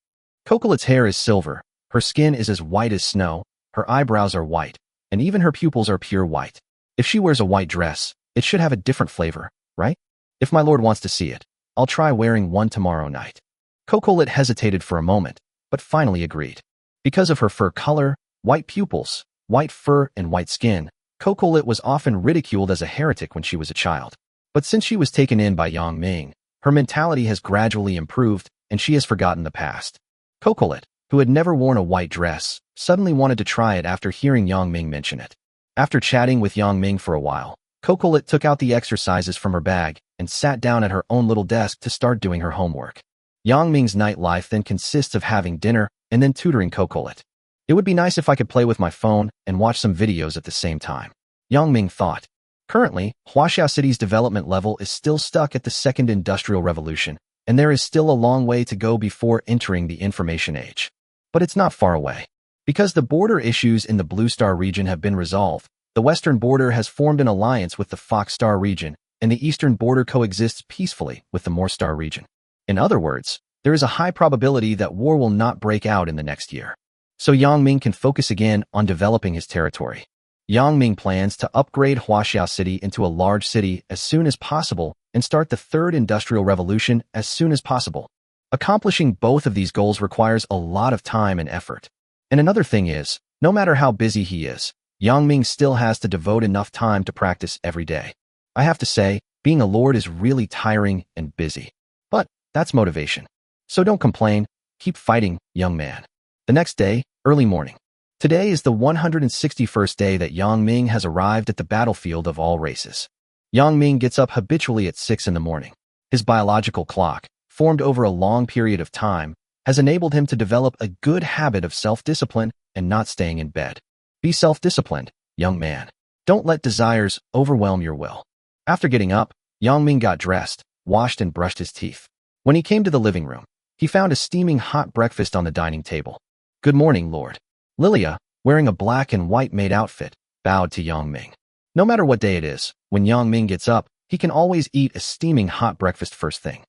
Cocolit's hair is silver, her skin is as white as snow, her eyebrows are white, and even her pupils are pure white. If she wears a white dress, it should have a different flavor, right? If my lord wants to see it, I'll try wearing one tomorrow night. Cocolit hesitated for a moment, but finally agreed. Because of her fur color, white pupils, white fur, and white skin, Cocolit was often ridiculed as a heretic when she was a child. But since she was taken in by Yang Ming, her mentality has gradually improved, and she has forgotten the past. Cocolit, who had never worn a white dress, suddenly wanted to try it after hearing Yang Ming mention it. After chatting with Yang Ming for a while, Cocolit took out the exercises from her bag and sat down at her own little desk to start doing her homework. Yang Ming's nightlife then consists of having dinner and then tutoring Cocolit. It would be nice if I could play with my phone and watch some videos at the same time, Yang Ming thought. Currently, Huaxia City's development level is still stuck at the Second Industrial Revolution, and there is still a long way to go before entering the Information Age. But it's not far away. Because the border issues in the Blue Star region have been resolved, the western border has formed an alliance with the Fox Star region, and the eastern border coexists peacefully with the Moor Star region. In other words, there is a high probability that war will not break out in the next year. So Yang Ming can focus again on developing his territory. Yang Ming plans to upgrade Huaxia City into a large city as soon as possible and start the Third Industrial Revolution as soon as possible. Accomplishing both of these goals requires a lot of time and effort. And another thing is, no matter how busy he is, Yang Ming still has to devote enough time to practice every day. I have to say, being a lord is really tiring and busy. But that's motivation. So don't complain, keep fighting, young man. The next day, early morning. Today is the 161st day that Yang Ming has arrived at the battlefield of all races. Yang Ming gets up habitually at 6 in the morning. His biological clock, formed over a long period of time, has enabled him to develop a good habit of self-discipline and not staying in bed. Be self-disciplined, young man. Don't let desires overwhelm your will. After getting up, Yang Ming got dressed, washed and brushed his teeth. When he came to the living room, he found a steaming hot breakfast on the dining table. Good morning, Lord. Lilia, wearing a black and white maid outfit, bowed to Yang Ming. No matter what day it is, when Yang Ming gets up, he can always eat a steaming hot breakfast first thing.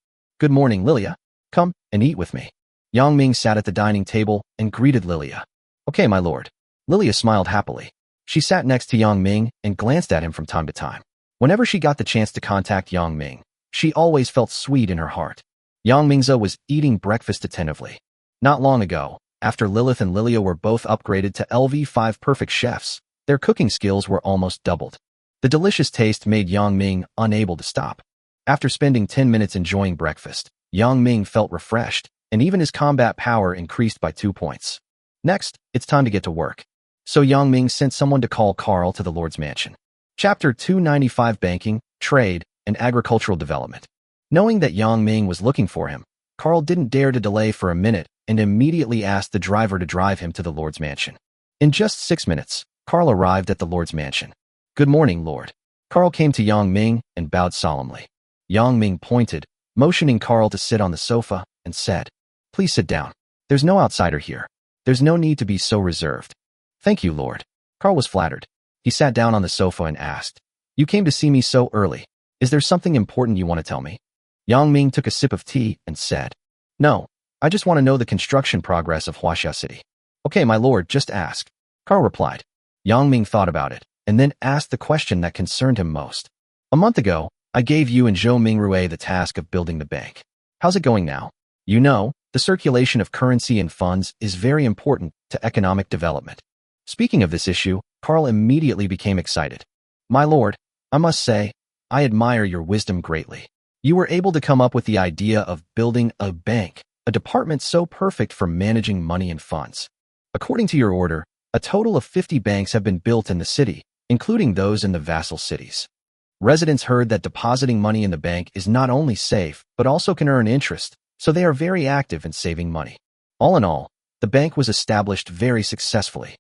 Good morning, Lilia. Come and eat with me. Yang Ming sat at the dining table and greeted Lilia. Okay, my lord. Lilia smiled happily. She sat next to Yang Ming and glanced at him from time to time. Whenever she got the chance to contact Yang Ming, she always felt sweet in her heart. Yang Mingza was eating breakfast attentively. Not long ago, after Lilith and Lilia were both upgraded to LV5 perfect chefs, their cooking skills were almost doubled. The delicious taste made Yang Ming unable to stop. After spending 10 minutes enjoying breakfast, Yang Ming felt refreshed, and even his combat power increased by 2 points. Next, it's time to get to work. So Yang Ming sent someone to call Carl to the Lord's mansion. Chapter 295 Banking, Trade, and Agricultural Development. Knowing that Yang Ming was looking for him, Carl didn't dare to delay for a minute and immediately asked the driver to drive him to the Lord's mansion. In just 6 minutes, Carl arrived at the Lord's mansion. Good morning, Lord. Carl came to Yang Ming and bowed solemnly. Yang Ming pointed, motioning Carl to sit on the sofa, and said, Please sit down. There's no outsider here. There's no need to be so reserved. Thank you, Lord. Carl was flattered. He sat down on the sofa and asked, You came to see me so early. Is there something important you want to tell me? Yang Ming took a sip of tea and said, No, I just want to know the construction progress of Huaxia City. Okay, my lord, just ask. Carl replied. Yang Ming thought about it, and then asked the question that concerned him most. A month ago, I gave you and Zhou Mingrui the task of building the bank. How's it going now? You know, the circulation of currency and funds is very important to economic development. Speaking of this issue, Carl immediately became excited. My lord, I must say, I admire your wisdom greatly. You were able to come up with the idea of building a bank, a department so perfect for managing money and funds. According to your order, a total of 50 banks have been built in the city, including those in the vassal cities. Residents heard that depositing money in the bank is not only safe, but also can earn interest, so they are very active in saving money. All in all, the bank was established very successfully.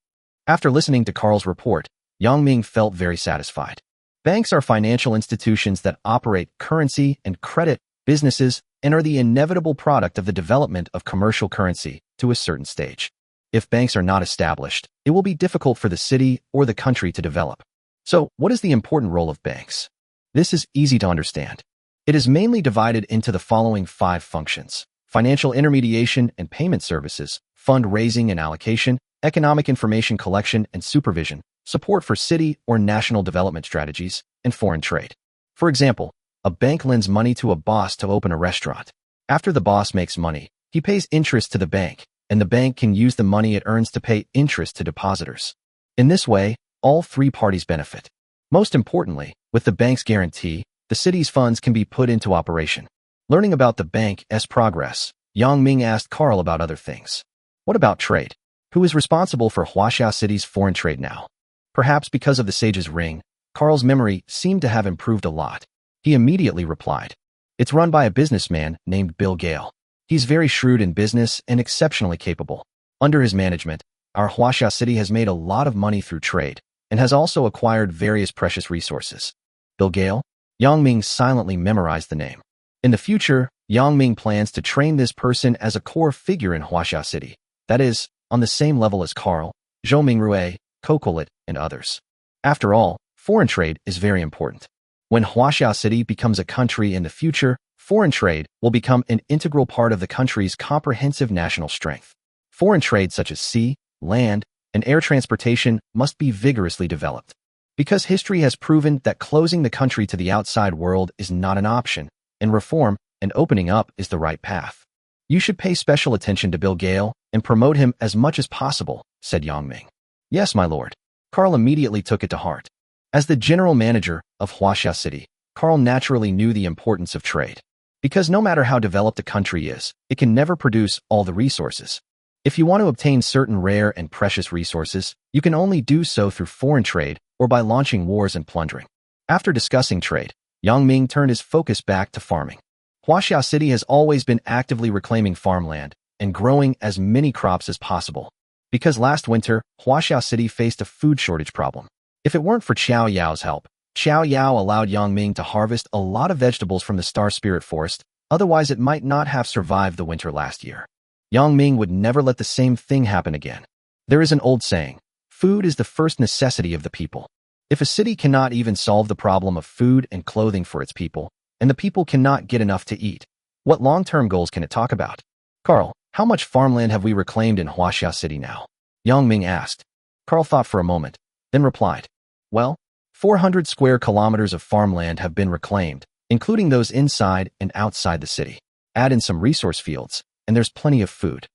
After listening to Carl's report, Yang Ming felt very satisfied. Banks are financial institutions that operate currency and credit businesses and are the inevitable product of the development of commercial currency to a certain stage. If banks are not established, it will be difficult for the city or the country to develop. So, what is the important role of banks? This is easy to understand. It is mainly divided into the following 5 functions: financial intermediation and payment services, fundraising and allocation, economic information collection and supervision, support for city or national development strategies, and foreign trade. For example, a bank lends money to a boss to open a restaurant. After the boss makes money, he pays interest to the bank, and the bank can use the money it earns to pay interest to depositors. In this way, all 3 parties benefit. Most importantly, with the bank's guarantee, the city's funds can be put into operation. Learning about the bank's progress, Yang Ming asked Carl about other things. What about trade? Who is responsible for Huaxia City's foreign trade now? Perhaps because of the sage's ring, Carl's memory seemed to have improved a lot. He immediately replied, It's run by a businessman named Bill Gale. He's very shrewd in business and exceptionally capable. Under his management, our Huaxia City has made a lot of money through trade and has also acquired various precious resources. Bill Gale? Yang Ming silently memorized the name. In the future, Yang Ming plans to train this person as a core figure in Huaxia City. That is, on the same level as Carl, Zhou Mingrui, Kokolit, and others. After all, foreign trade is very important. When Huaxia City becomes a country in the future, foreign trade will become an integral part of the country's comprehensive national strength. Foreign trade such as sea, land, and air transportation must be vigorously developed. Because history has proven that closing the country to the outside world is not an option, and reform and opening up is the right path. You should pay special attention to Bill Gale and promote him as much as possible, said Yang Ming. Yes, my lord. Carl immediately took it to heart. As the general manager of Huaxia City, Carl naturally knew the importance of trade. Because no matter how developed a country is, it can never produce all the resources. If you want to obtain certain rare and precious resources, you can only do so through foreign trade or by launching wars and plundering. After discussing trade, Yang Ming turned his focus back to farming. Huaxia City has always been actively reclaiming farmland and growing as many crops as possible. Because last winter, Huaxia City faced a food shortage problem. If it weren't for Qiao Yao's help, Qiao Yao allowed Yang Ming to harvest a lot of vegetables from the Star Spirit Forest, otherwise it might not have survived the winter last year. Yang Ming would never let the same thing happen again. There is an old saying, food is the first necessity of the people. If a city cannot even solve the problem of food and clothing for its people, and the people cannot get enough to eat, What long-term goals can it talk about? Carl, how much farmland have we reclaimed in Huaxia City now? Yang Ming asked. Carl thought for a moment, then replied, well, 400 square kilometers of farmland have been reclaimed, including those inside and outside the city. Add in some resource fields, and there's plenty of food.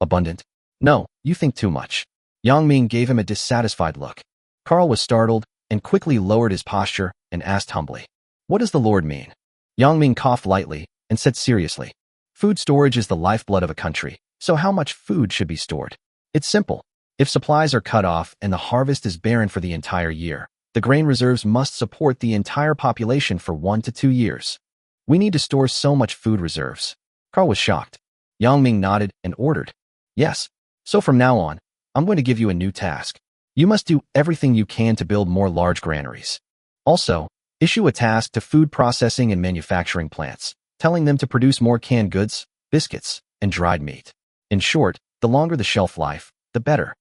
Abundant? No, you think too much. Yang Ming gave him a dissatisfied look. Carl was startled and quickly lowered his posture and asked humbly, what does the Lord mean? Yang Ming coughed lightly and said seriously, food storage is the lifeblood of a country, so how much food should be stored? It's simple. If supplies are cut off and the harvest is barren for the entire year, the grain reserves must support the entire population for 1 to 2 years. We need to store so much food reserves. Carl was shocked. Yang Ming nodded and ordered, yes. So from now on, I'm going to give you a new task. You must do everything you can to build more large granaries. Also, issue a task to food processing and manufacturing plants, telling them to produce more canned goods, biscuits, and dried meat. In short, the longer the shelf life, the better.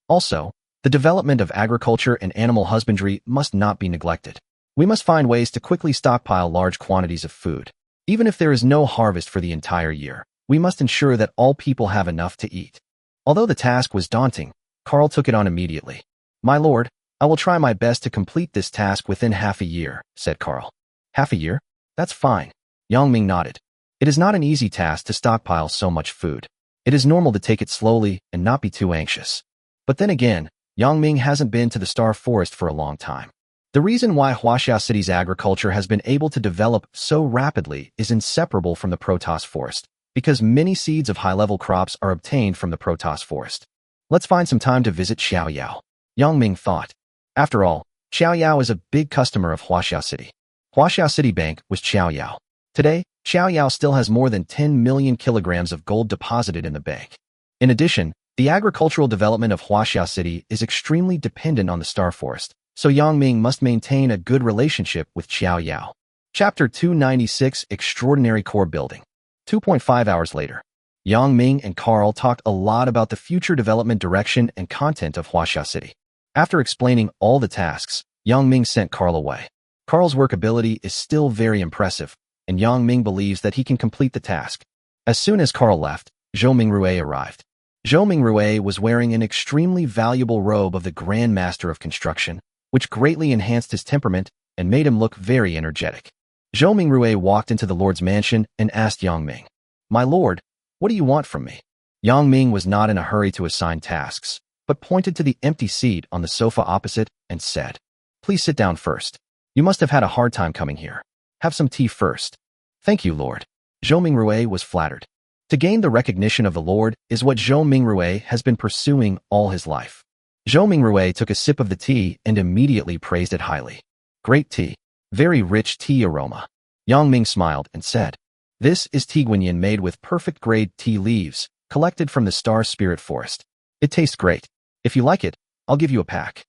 Also, the development of agriculture and animal husbandry must not be neglected. We must find ways to quickly stockpile large quantities of food. Even if there is no harvest for the entire year, we must ensure that all people have enough to eat. Although the task was daunting, Carl took it on immediately. My lord, I will try my best to complete this task within half a year, said Carl. Half a year? That's fine. Yang Ming nodded. It is not an easy task to stockpile so much food. It is normal to take it slowly and not be too anxious. But then again, Yang Ming hasn't been to the Star Forest for a long time. The reason why Huaxia City's agriculture has been able to develop so rapidly is inseparable from the Protoss Forest, because many seeds of high-level crops are obtained from the Protoss Forest. Let's find some time to visit Xiaoyao, Yang Ming thought. After all, Xiaoyao is a big customer of Huaxia City. Huaxia City Bank was Xiaoyao. Today, Xiaoyao still has more than 10 million kilograms of gold deposited in the bank. In addition, the agricultural development of Huaxia City is extremely dependent on the Star Forest, so Yang Ming must maintain a good relationship with Xiaoyao. Chapter 296 Extraordinary Core Building. 2.5 hours later, Yang Ming and Carl talked a lot about the future development direction and content of Huaxia City. After explaining all the tasks, Yang Ming sent Carl away. Carl's work ability is still very impressive, and Yang Ming believes that he can complete the task. As soon as Carl left, Zhou Mingrui arrived. Zhou Mingrui was wearing an extremely valuable robe of the Grand Master of Construction, which greatly enhanced his temperament and made him look very energetic. Zhou Mingrui walked into the Lord's mansion and asked Yang Ming, my lord, what do you want from me? Yang Ming was not in a hurry to assign tasks, but pointed to the empty seat on the sofa opposite and said, please sit down first. You must have had a hard time coming here. Have some tea first. Thank you, Lord. Zhou Mingrui was flattered. To gain the recognition of the Lord is what Zhou Mingrui has been pursuing all his life. Zhou Mingrui took a sip of the tea and immediately praised it highly. Great tea. Very rich tea aroma. Yang Ming smiled and said, this is tea guanyin made with perfect grade tea leaves, collected from the Star Spirit Forest. It tastes great. If you like it, I'll give you a pack.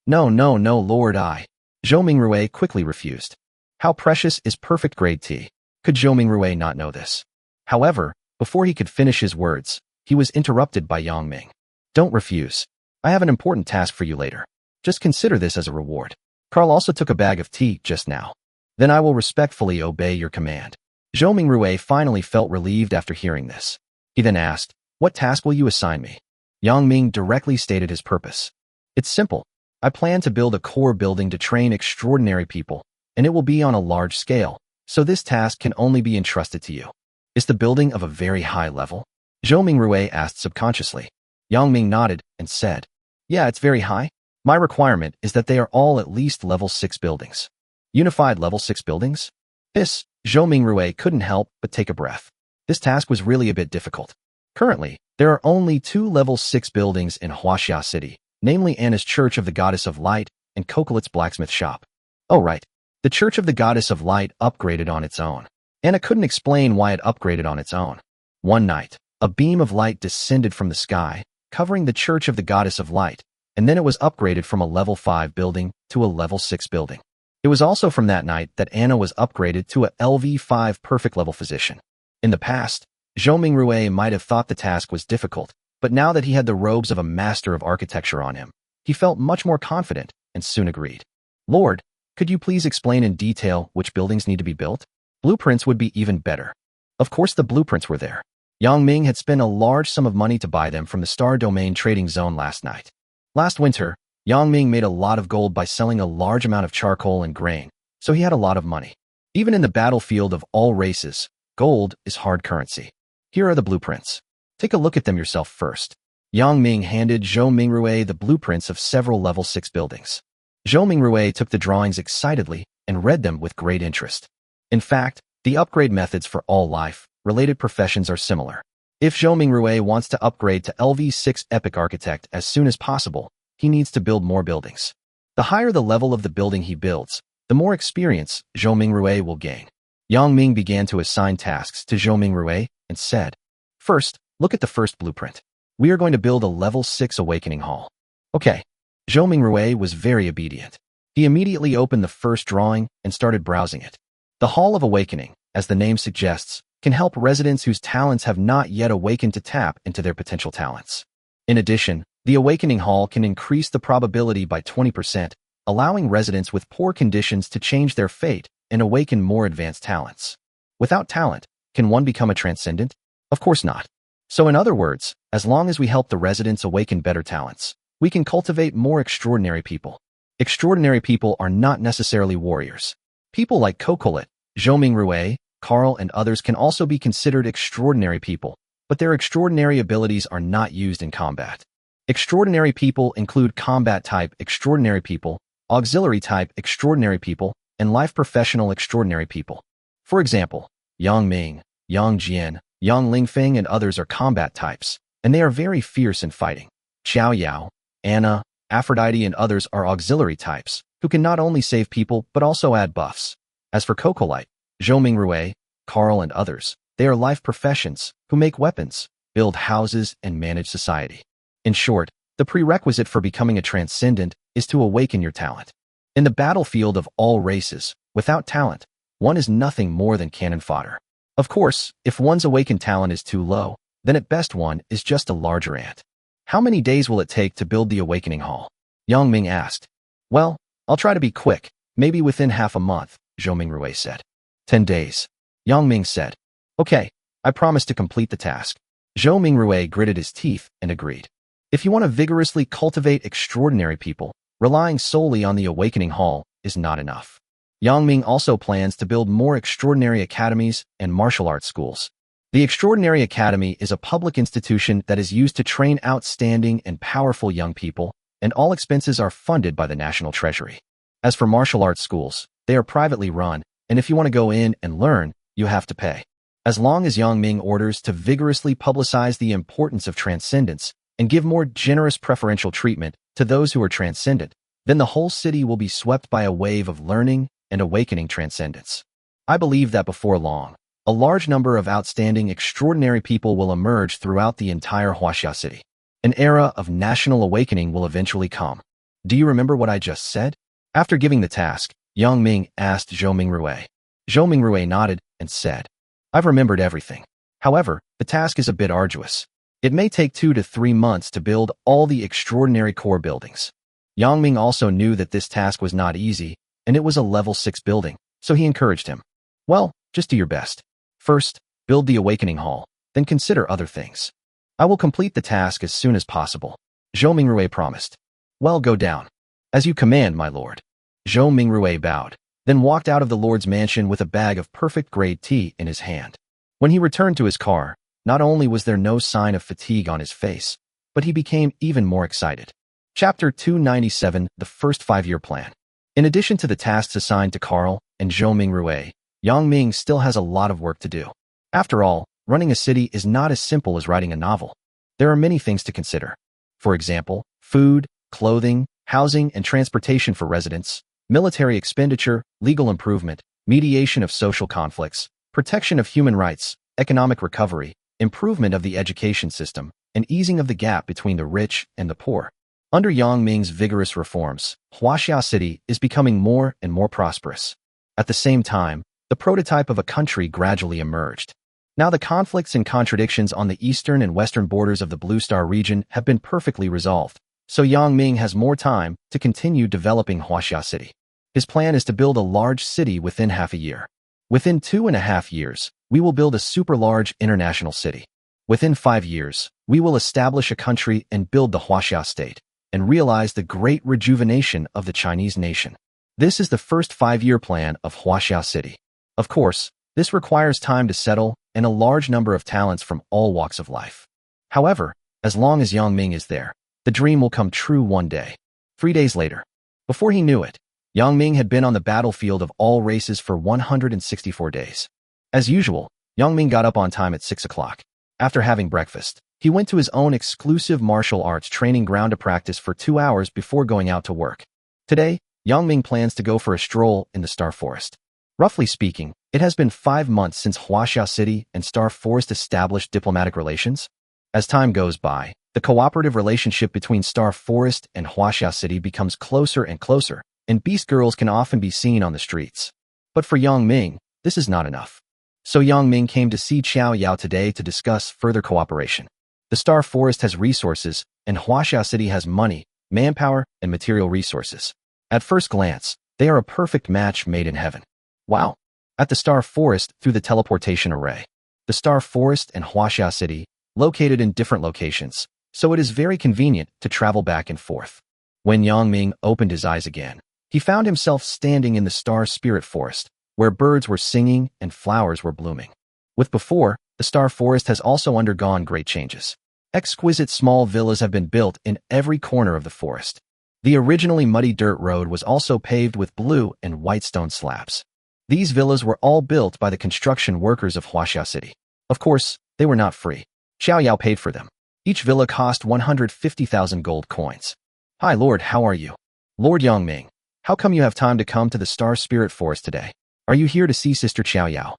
No, Lord, Zhou Mingrui quickly refused. How precious is perfect grade tea? Could Zhou Mingrui not know this? However, before he could finish his words, he was interrupted by Yang Ming. Don't refuse. I have an important task for you later. Just consider this as a reward. Carl also took a bag of tea just now. Then I will respectfully obey your command. Zhou Mingrui finally felt relieved after hearing this. He then asked, what task will you assign me? Yang Ming directly stated his purpose. It's simple. I plan to build a core building to train extraordinary people, and it will be on a large scale, so this task can only be entrusted to you. Is the building of a very high level? Zhou Mingrui asked subconsciously. Yang Ming nodded and said, yeah, it's very high. My requirement is that they are all at least level 6 buildings. Unified level 6 buildings? This, Zhou Mingrui couldn't help but take a breath. This task was really a bit difficult. Currently, there are only 2 level 6 buildings in Huaxia City, namely Anna's Church of the Goddess of Light and Cocolet's Blacksmith Shop. Oh right, the Church of the Goddess of Light upgraded on its own. Anna couldn't explain why it upgraded on its own. One night, a beam of light descended from the sky, covering the Church of the Goddess of Light, and then it was upgraded from a level 5 building to a level 6 building. It was also from that night that Anna was upgraded to a LV5 perfect level physician. In the past, Zhou Mingrui might have thought the task was difficult, but now that he had the robes of a master of architecture on him, he felt much more confident and soon agreed. Lord, could you please explain in detail which buildings need to be built? Blueprints would be even better. Of course, the blueprints were there. Yang Ming had spent a large sum of money to buy them from the Star Domain trading zone last night. Last winter, Yang Ming made a lot of gold by selling a large amount of charcoal and grain, so he had a lot of money. Even in the battlefield of all races, gold is hard currency. Here are the blueprints. Take a look at them yourself first. Yang Ming handed Zhou Mingrui the blueprints of several level 6 buildings. Zhou Mingrui took the drawings excitedly and read them with great interest. In fact, the upgrade methods for all life-related professions are similar. If Zhou Mingrui wants to upgrade to LV6 Epic Architect as soon as possible, he needs to build more buildings. The higher the level of the building he builds, the more experience Zhou Mingrui will gain. Yang Ming began to assign tasks to Zhou Mingrui and said, "First, look at the first blueprint. We are going to build a level 6 awakening hall." Okay. Zhou Mingrui was very obedient. He immediately opened the first drawing and started browsing it. The Hall of Awakening, as the name suggests, can help residents whose talents have not yet awakened to tap into their potential talents. In addition, the Awakening Hall can increase the probability by 20%, allowing residents with poor conditions to change their fate and awaken more advanced talents. Without talent, can one become a transcendent? Of course not. So in other words, as long as we help the residents awaken better talents, we can cultivate more extraordinary people. Extraordinary people are not necessarily warriors. People like Kokolit, Zhou Mingrui, Carl, and others can also be considered extraordinary people, but their extraordinary abilities are not used in combat. Extraordinary people include combat-type extraordinary people, auxiliary-type extraordinary people, and life professional extraordinary people. For example, Yang Ming, Yang Jian, Yang Lingfeng, and others are combat types, and they are very fierce in fighting. Xiao Yao, Anna, Aphrodite, and others are auxiliary types, who can not only save people but also add buffs. As for Kokolite, Zhou Mingrui, Carl, and others, they are life professions, who make weapons, build houses, and manage society. In short, the prerequisite for becoming a transcendent is to awaken your talent. In the battlefield of all races, without talent, one is nothing more than cannon fodder. Of course, if one's awakened talent is too low, then at best one is just a larger ant. How many days will it take to build the Awakening Hall? Yang Ming asked. Well, I'll try to be quick, maybe within half a month, Zhou Mingrui said. 10 days. Yang Ming said. Okay, I promise to complete the task. Zhou Mingrui gritted his teeth and agreed. If you want to vigorously cultivate extraordinary people, relying solely on the Awakening Hall is not enough. Yang Ming also plans to build more extraordinary academies and martial arts schools. The Extraordinary Academy is a public institution that is used to train outstanding and powerful young people, and all expenses are funded by the National Treasury. As for martial arts schools, they are privately run, and if you want to go in and learn, you have to pay. As long as Yang Ming orders to vigorously publicize the importance of transcendence and give more generous preferential treatment to those who are transcendent, then the whole city will be swept by a wave of learning and awakening transcendence. I believe that before long, a large number of outstanding extraordinary people will emerge throughout the entire Huaxia city. An era of national awakening will eventually come. Do you remember what I just said? After giving the task, Yang Ming asked Zhou Mingrui. Zhou Mingrui nodded and said, I've remembered everything. However, the task is a bit arduous. It may take 2 to 3 months to build all the extraordinary core buildings. Yang Ming also knew that this task was not easy, and it was a level 6 building, so he encouraged him. Well, just do your best. First, build the Awakening Hall, then consider other things. I will complete the task as soon as possible, Zhou Mingrui promised. Well, go down. As you command, my lord. Zhou Mingrui bowed, then walked out of the lord's mansion with a bag of perfect grade tea in his hand. When he returned to his car, not only was there no sign of fatigue on his face, but he became even more excited. Chapter 297, The First 5-Year Plan. In addition to the tasks assigned to Carl and Zhou Mingrui, Yang Ming still has a lot of work to do. After all, running a city is not as simple as writing a novel. There are many things to consider. For example, food, clothing, housing and transportation for residents, military expenditure, legal improvement, mediation of social conflicts, protection of human rights, economic recovery, improvement of the education system, and easing of the gap between the rich and the poor. Under Yang Ming's vigorous reforms, Huaxia City is becoming more and more prosperous. At the same time, the prototype of a country gradually emerged. Now the conflicts and contradictions on the eastern and western borders of the Blue Star region have been perfectly resolved, so Yang Ming has more time to continue developing Huaxia City. His plan is to build a large city within half a year. Within 2.5 years, we will build a super large international city. Within 5 years, we will establish a country and build the Huaxia state, and realize the great rejuvenation of the Chinese nation. This is the first 5-year plan of Huaxia City. Of course, this requires time to settle and a large number of talents from all walks of life. However, as long as Yang Ming is there, the dream will come true one day. 3 days later. Before he knew it, Yang Ming had been on the battlefield of all races for 164 days. As usual, Yang Ming got up on time at 6 o'clock. After having breakfast, he went to his own exclusive martial arts training ground to practice for 2 hours before going out to work. Today, Yang Ming plans to go for a stroll in the Star Forest. Roughly speaking, it has been 5 months since Huaxia City and Star Forest established diplomatic relations. As time goes by, the cooperative relationship between Star Forest and Huaxia City becomes closer and closer, and beast girls can often be seen on the streets. But for Yang Ming, this is not enough. So Yang Ming came to see Qiao Yao today to discuss further cooperation. The Star Forest has resources, and Huaxia City has money, manpower, and material resources. At first glance, they are a perfect match made in heaven. Wow! At the Star Forest through the teleportation array. The Star Forest and Huaxia City, located in different locations, so it is very convenient to travel back and forth. When Yang Ming opened his eyes again, he found himself standing in the Star Spirit Forest, where birds were singing and flowers were blooming. With before, the Star Forest has also undergone great changes. Exquisite small villas have been built in every corner of the forest. The originally muddy dirt road was also paved with blue and white stone slabs. These villas were all built by the construction workers of Huaxia City. Of course, they were not free. Xiao Yao paid for them. Each villa cost 150,000 gold coins. Hi Lord, how are you? Lord Yang Ming, how come you have time to come to the Star Spirit Forest today? Are you here to see Sister Qiao Yao?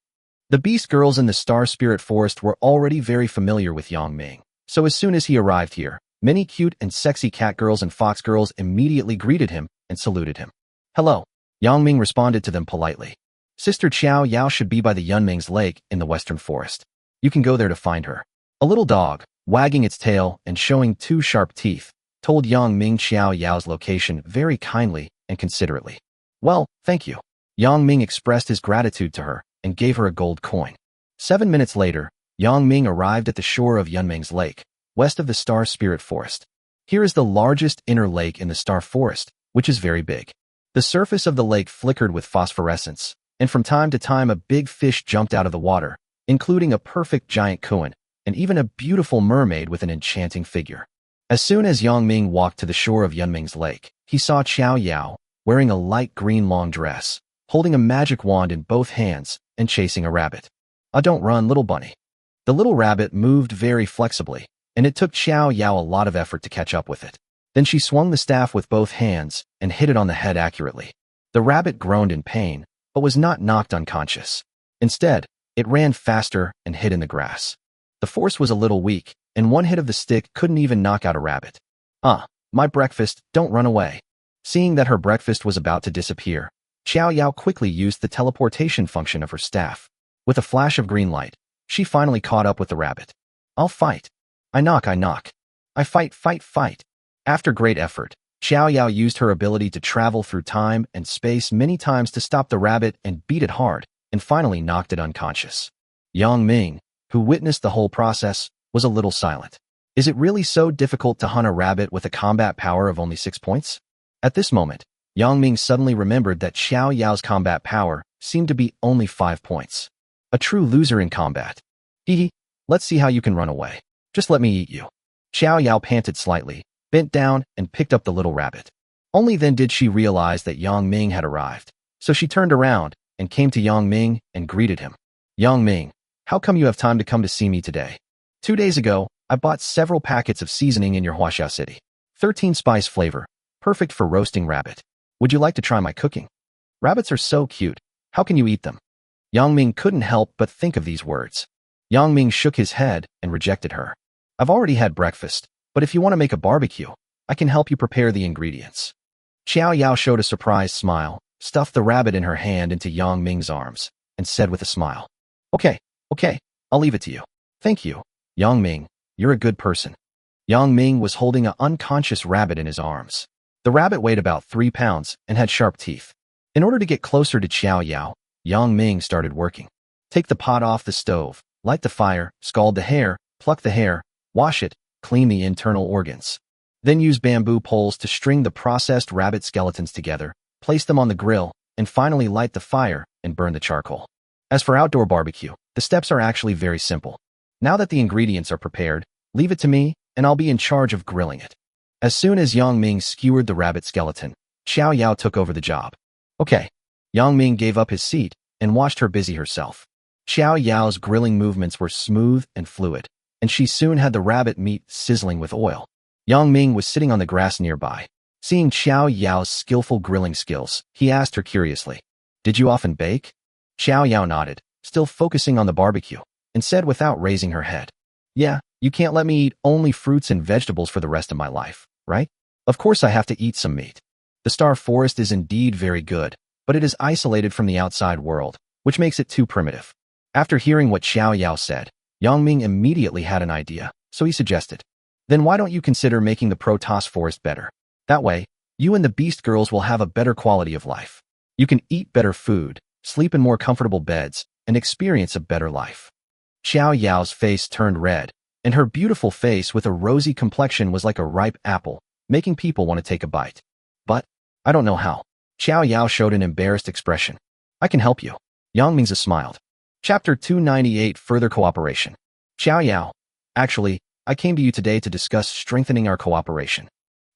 The beast girls in the Star Spirit Forest were already very familiar with Yang Ming, so as soon as he arrived here, many cute and sexy cat girls and fox girls immediately greeted him and saluted him. Hello. Yang Ming responded to them politely. Sister Qiao Yao should be by the Yunming's lake in the western forest. You can go there to find her. A little dog, wagging its tail and showing 2 sharp teeth, told Yang Ming Qiao Yao's location very kindly and considerately. Well, thank you. Yang Ming expressed his gratitude to her and gave her a gold coin. 7 minutes later, Yang Ming arrived at the shore of Yunming's lake, west of the Star Spirit Forest. Here is the largest inner lake in the Star Forest, which is very big. The surface of the lake flickered with phosphorescence, and from time to time a big fish jumped out of the water, including a perfect giant koan, and even a beautiful mermaid with an enchanting figure. As soon as Yang Ming walked to the shore of Yunming's lake, he saw Qiao Yao, wearing a light green long dress, holding a magic wand in both hands and chasing a rabbit. Don't run, little bunny. The little rabbit moved very flexibly, and it took Qiao Yao a lot of effort to catch up with it. Then she swung the staff with both hands and hit it on the head accurately. The rabbit groaned in pain, but was not knocked unconscious. Instead, it ran faster and hid in the grass. The force was a little weak, and one hit of the stick couldn't even knock out a rabbit. My breakfast, don't run away. Seeing that her breakfast was about to disappear, Qiao Yao quickly used the teleportation function of her staff. With a flash of green light, she finally caught up with the rabbit. I'll fight. I knock. I fight. After great effort, Qiao Yao used her ability to travel through time and space many times to stop the rabbit and beat it hard, and finally knocked it unconscious. Yang Ming, who witnessed the whole process, was a little silent. Is it really so difficult to hunt a rabbit with a combat power of only 6 points? At this moment, Yang Ming suddenly remembered that Xiao Yao's combat power seemed to be only 5 points. A true loser in combat. Hee, let's see how you can run away. Just let me eat you. Xiao Yao panted slightly, bent down, and picked up the little rabbit. Only then did she realize that Yang Ming had arrived, so she turned around and came to Yang Ming and greeted him. Yang Ming, how come you have time to come to see me today? 2 days ago, I bought several packets of seasoning in your Huaxia City. 13 spice flavor, perfect for roasting rabbit. Would you like to try my cooking? Rabbits are so cute. How can you eat them? Yang Ming couldn't help but think of these words. Yang Ming shook his head and rejected her. I've already had breakfast, but if you want to make a barbecue, I can help you prepare the ingredients. Qiao Yao showed a surprised smile, stuffed the rabbit in her hand into Yang Ming's arms, and said with a smile, Okay, I'll leave it to you. Thank you, Yang Ming, you're a good person. Yang Ming was holding an unconscious rabbit in his arms. The rabbit weighed about 3 pounds and had sharp teeth. In order to get closer to Qiao Yao, Yang Ming started working. Take the pot off the stove, light the fire, scald the hair, pluck the hair, wash it, clean the internal organs. Then use bamboo poles to string the processed rabbit skeletons together, place them on the grill, and finally light the fire and burn the charcoal. As for outdoor barbecue, the steps are actually very simple. Now that the ingredients are prepared, leave it to me, and I'll be in charge of grilling it. As soon as Yang Ming skewered the rabbit skeleton, Xiao Yao took over the job. Okay. Yang Ming gave up his seat and watched her busy herself. Xiao Yao's grilling movements were smooth and fluid, and she soon had the rabbit meat sizzling with oil. Yang Ming was sitting on the grass nearby. Seeing Xiao Yao's skillful grilling skills, he asked her curiously, "Did you often bake?" Xiao Yao nodded, still focusing on the barbecue, and said without raising her head, "Yeah, you can't let me eat only fruits and vegetables for the rest of my life, right? Of course I have to eat some meat." The star forest is indeed very good, but it is isolated from the outside world, which makes it too primitive. After hearing what Xiao Yao said, Yang Ming immediately had an idea, so he suggested, "Then why don't you consider making the Protoss forest better? That way, you and the Beast Girls will have a better quality of life. You can eat better food, sleep in more comfortable beds, and experience a better life." Xiao Yao's face turned red, and her beautiful face with a rosy complexion was like a ripe apple, making people want to take a bite. "But I don't know how." Xiao Yao showed an embarrassed expression. "I can help you." Yang Mingzi smiled. Chapter 298 Further Cooperation. Xiao Yao, actually, I came to you today to discuss strengthening our cooperation.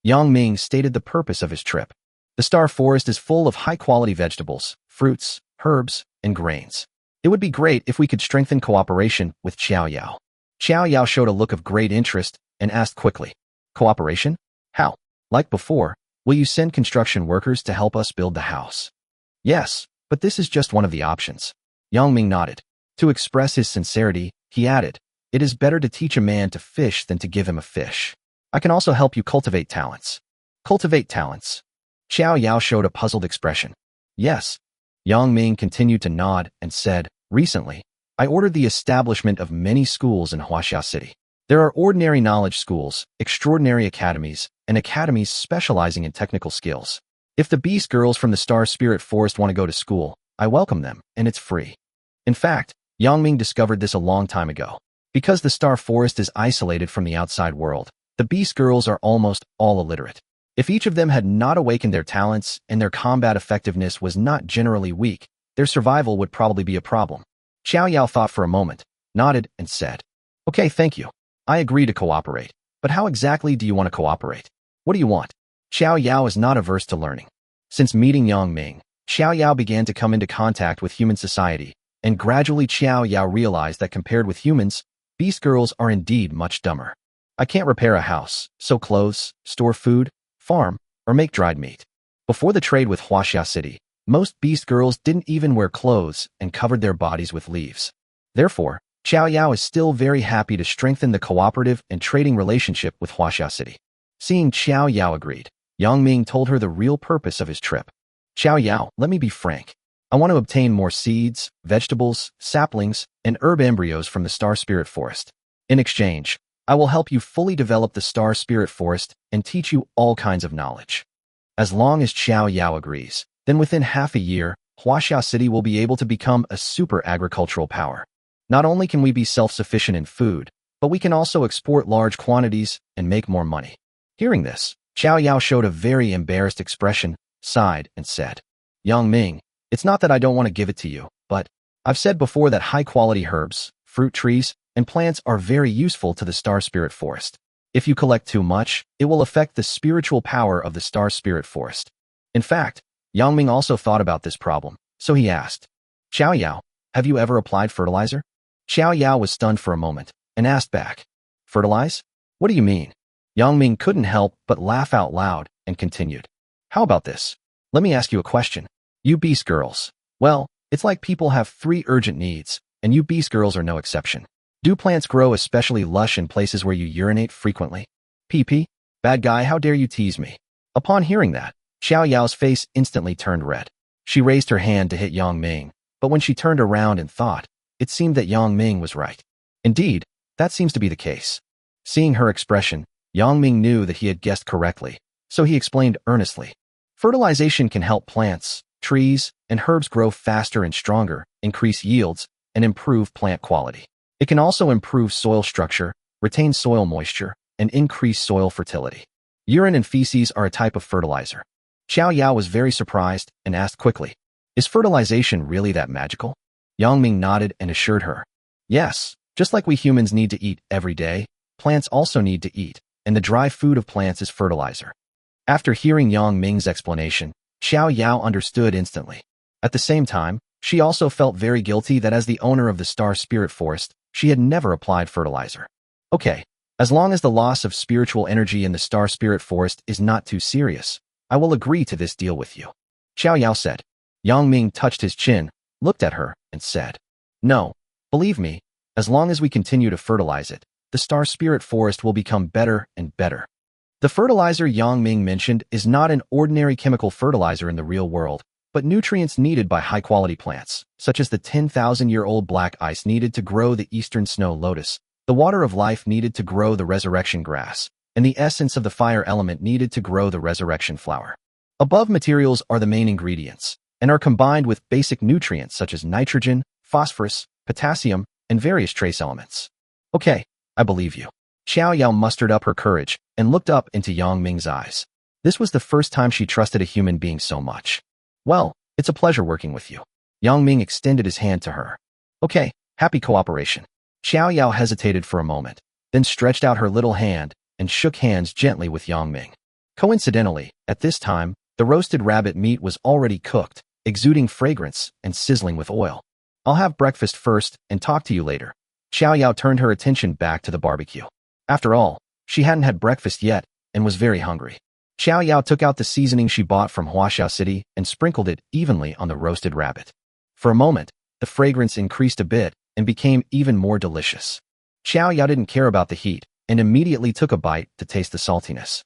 Yang Ming stated the purpose of his trip. The star forest is full of high-quality vegetables, fruits, herbs, and grains. It would be great if we could strengthen cooperation with Xiao Yao. Xiao Yao showed a look of great interest and asked quickly, "Cooperation? How? Like before, will you send construction workers to help us build the house?" "Yes, but this is just one of the options." Yang Ming nodded. To express his sincerity, he added, "It is better to teach a man to fish than to give him a fish. I can also help you cultivate talents." "Cultivate talents?" Xiao Yao showed a puzzled expression. "Yes." Yang Ming continued to nod and said, "Recently, I ordered the establishment of many schools in Huaxia City. There are ordinary knowledge schools, extraordinary academies, and academies specializing in technical skills. If the Beast Girls from the Star Spirit Forest want to go to school, I welcome them, and it's free." In fact, Yang Ming discovered this a long time ago. Because the Star Forest is isolated from the outside world, the Beast Girls are almost all illiterate. If each of them had not awakened their talents and their combat effectiveness was not generally weak, their survival would probably be a problem. Xiao Yao thought for a moment, nodded, and said, "Okay, thank you. I agree to cooperate. But how exactly do you want to cooperate? What do you want?" Xiao Yao is not averse to learning. Since meeting Yang Ming, Xiao Yao began to come into contact with human society, and gradually Xiao Yao realized that compared with humans, Beast Girls are indeed much dumber. "I can't repair a house, sew clothes, store food, farm, or make dried meat." Before the trade with Huaxia City, most Beast Girls didn't even wear clothes and covered their bodies with leaves. Therefore, Xiao Yao is still very happy to strengthen the cooperative and trading relationship with Huaxia City. Seeing Xiao Yao agreed, Yang Ming told her the real purpose of his trip. "Xiao Yao, let me be frank. I want to obtain more seeds, vegetables, saplings, and herb embryos from the Star Spirit Forest. In exchange, I will help you fully develop the Star Spirit Forest and teach you all kinds of knowledge." As long as Xiao Yao agrees, then within half a year, Huaxia City will be able to become a super agricultural power. Not only can we be self-sufficient in food, but we can also export large quantities and make more money. Hearing this, Xiao Yao showed a very embarrassed expression, sighed, and said, "Yang Ming, it's not that I don't want to give it to you, but I've said before that high-quality herbs, fruit trees, and plants are very useful to the Star Spirit Forest. If you collect too much, it will affect the spiritual power of the Star Spirit Forest." In fact, Yang Ming also thought about this problem, so he asked, "Xiao Yao, have you ever applied fertilizer?" Xiao Yao was stunned for a moment and asked back, "Fertilize? What do you mean?" Yang Ming couldn't help but laugh out loud and continued, "How about this? Let me ask you a question. You Beast Girls. Well, it's like people have 3 urgent needs, and you Beast Girls are no exception. Do plants grow especially lush in places where you urinate frequently?" "PP, bad guy, how dare you tease me?" Upon hearing that, Xiao Yao's face instantly turned red. She raised her hand to hit Yang Ming, but when she turned around and thought, it seemed that Yang Ming was right. Indeed, that seems to be the case. Seeing her expression, Yang Ming knew that he had guessed correctly, so he explained earnestly, "Fertilization can help plants, trees, and herbs grow faster and stronger, increase yields, and improve plant quality. It can also improve soil structure, retain soil moisture, and increase soil fertility. Urine and feces are a type of fertilizer. Xiao Yao was very surprised and asked quickly, "Is fertilization really that magical?" Yang Ming nodded and assured her, "Yes, just like we humans need to eat every day, plants also need to eat, and the dry food of plants is fertilizer." After hearing Yang Ming's explanation, Xiao Yao understood instantly. At the same time, she also felt very guilty that as the owner of the Star Spirit Forest, she had never applied fertilizer. Okay, as long as the loss of spiritual energy in the Star Spirit Forest is not too serious, I will agree to this deal with you, Xiao Yao said. Yang Ming touched his chin, looked at her, and said, "No, believe me, as long as we continue to fertilize it, the Star Spirit Forest will become better and better." The fertilizer Yang Ming mentioned is not an ordinary chemical fertilizer in the real world, but nutrients needed by high-quality plants, such as the 10,000-year-old black ice needed to grow the eastern snow lotus, the water of life needed to grow the resurrection grass, and the essence of the fire element needed to grow the resurrection flower. Above materials are the main ingredients, and are combined with basic nutrients such as nitrogen, phosphorus, potassium, and various trace elements. Okay, I believe you. Xiao Yao mustered up her courage and looked up into Yang Ming's eyes. This was the first time she trusted a human being so much. "Well, it's a pleasure working with you." Yang Ming extended his hand to her. "Okay, happy cooperation." Xiao Yao hesitated for a moment, then stretched out her little hand and shook hands gently with Yang Ming. Coincidentally, at this time, the roasted rabbit meat was already cooked, exuding fragrance and sizzling with oil. "I'll have breakfast first and talk to you later." Xiao Yao turned her attention back to the barbecue. After all, she hadn't had breakfast yet and was very hungry. Xiao Yao took out the seasoning she bought from Huaxiao City and sprinkled it evenly on the roasted rabbit. For a moment, the fragrance increased a bit and became even more delicious. Xiao Yao didn't care about the heat and immediately took a bite to taste the saltiness.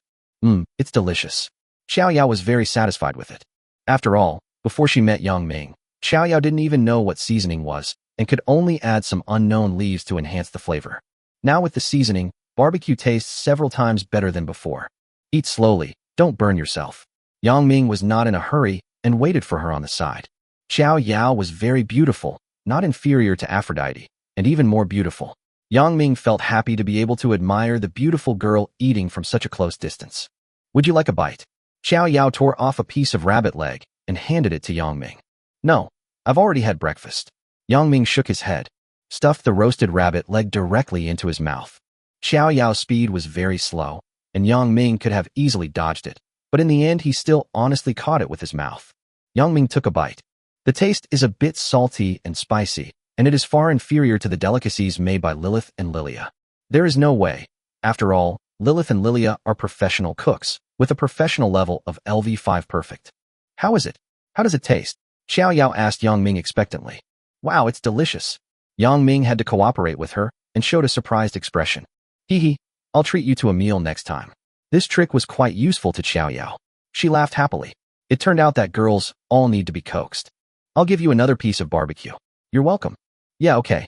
It's delicious. Xiao Yao was very satisfied with it. After all, before she met Yang Ming, Xiao Yao didn't even know what seasoning was and could only add some unknown leaves to enhance the flavor. Now with the seasoning, barbecue tastes several times better than before. Eat slowly, don't burn yourself. Yang Ming was not in a hurry and waited for her on the side. Xiao Yao was very beautiful, not inferior to Aphrodite, and even more beautiful. Yang Ming felt happy to be able to admire the beautiful girl eating from such a close distance. "Would you like a bite?" Xiao Yao tore off a piece of rabbit leg and handed it to Yang Ming. "No, I've already had breakfast." Yang Ming shook his head, stuffed the roasted rabbit leg directly into his mouth. Xiao Yao's speed was very slow, and Yang Ming could have easily dodged it, but in the end he still honestly caught it with his mouth. Yang Ming took a bite. The taste is a bit salty and spicy, and it is far inferior to the delicacies made by Lilith and Lilia. There is no way. After all, Lilith and Lilia are professional cooks, with a professional level of LV5 perfect. "How is it? How does it taste?" Xiao Yao asked Yang Ming expectantly. "Wow, it's delicious." Yang Ming had to cooperate with her and showed a surprised expression. "Hee, I'll treat you to a meal next time." This trick was quite useful to Xiao Yao. She laughed happily. It turned out that girls all need to be coaxed. "I'll give you another piece of barbecue." "You're welcome." "Yeah, okay."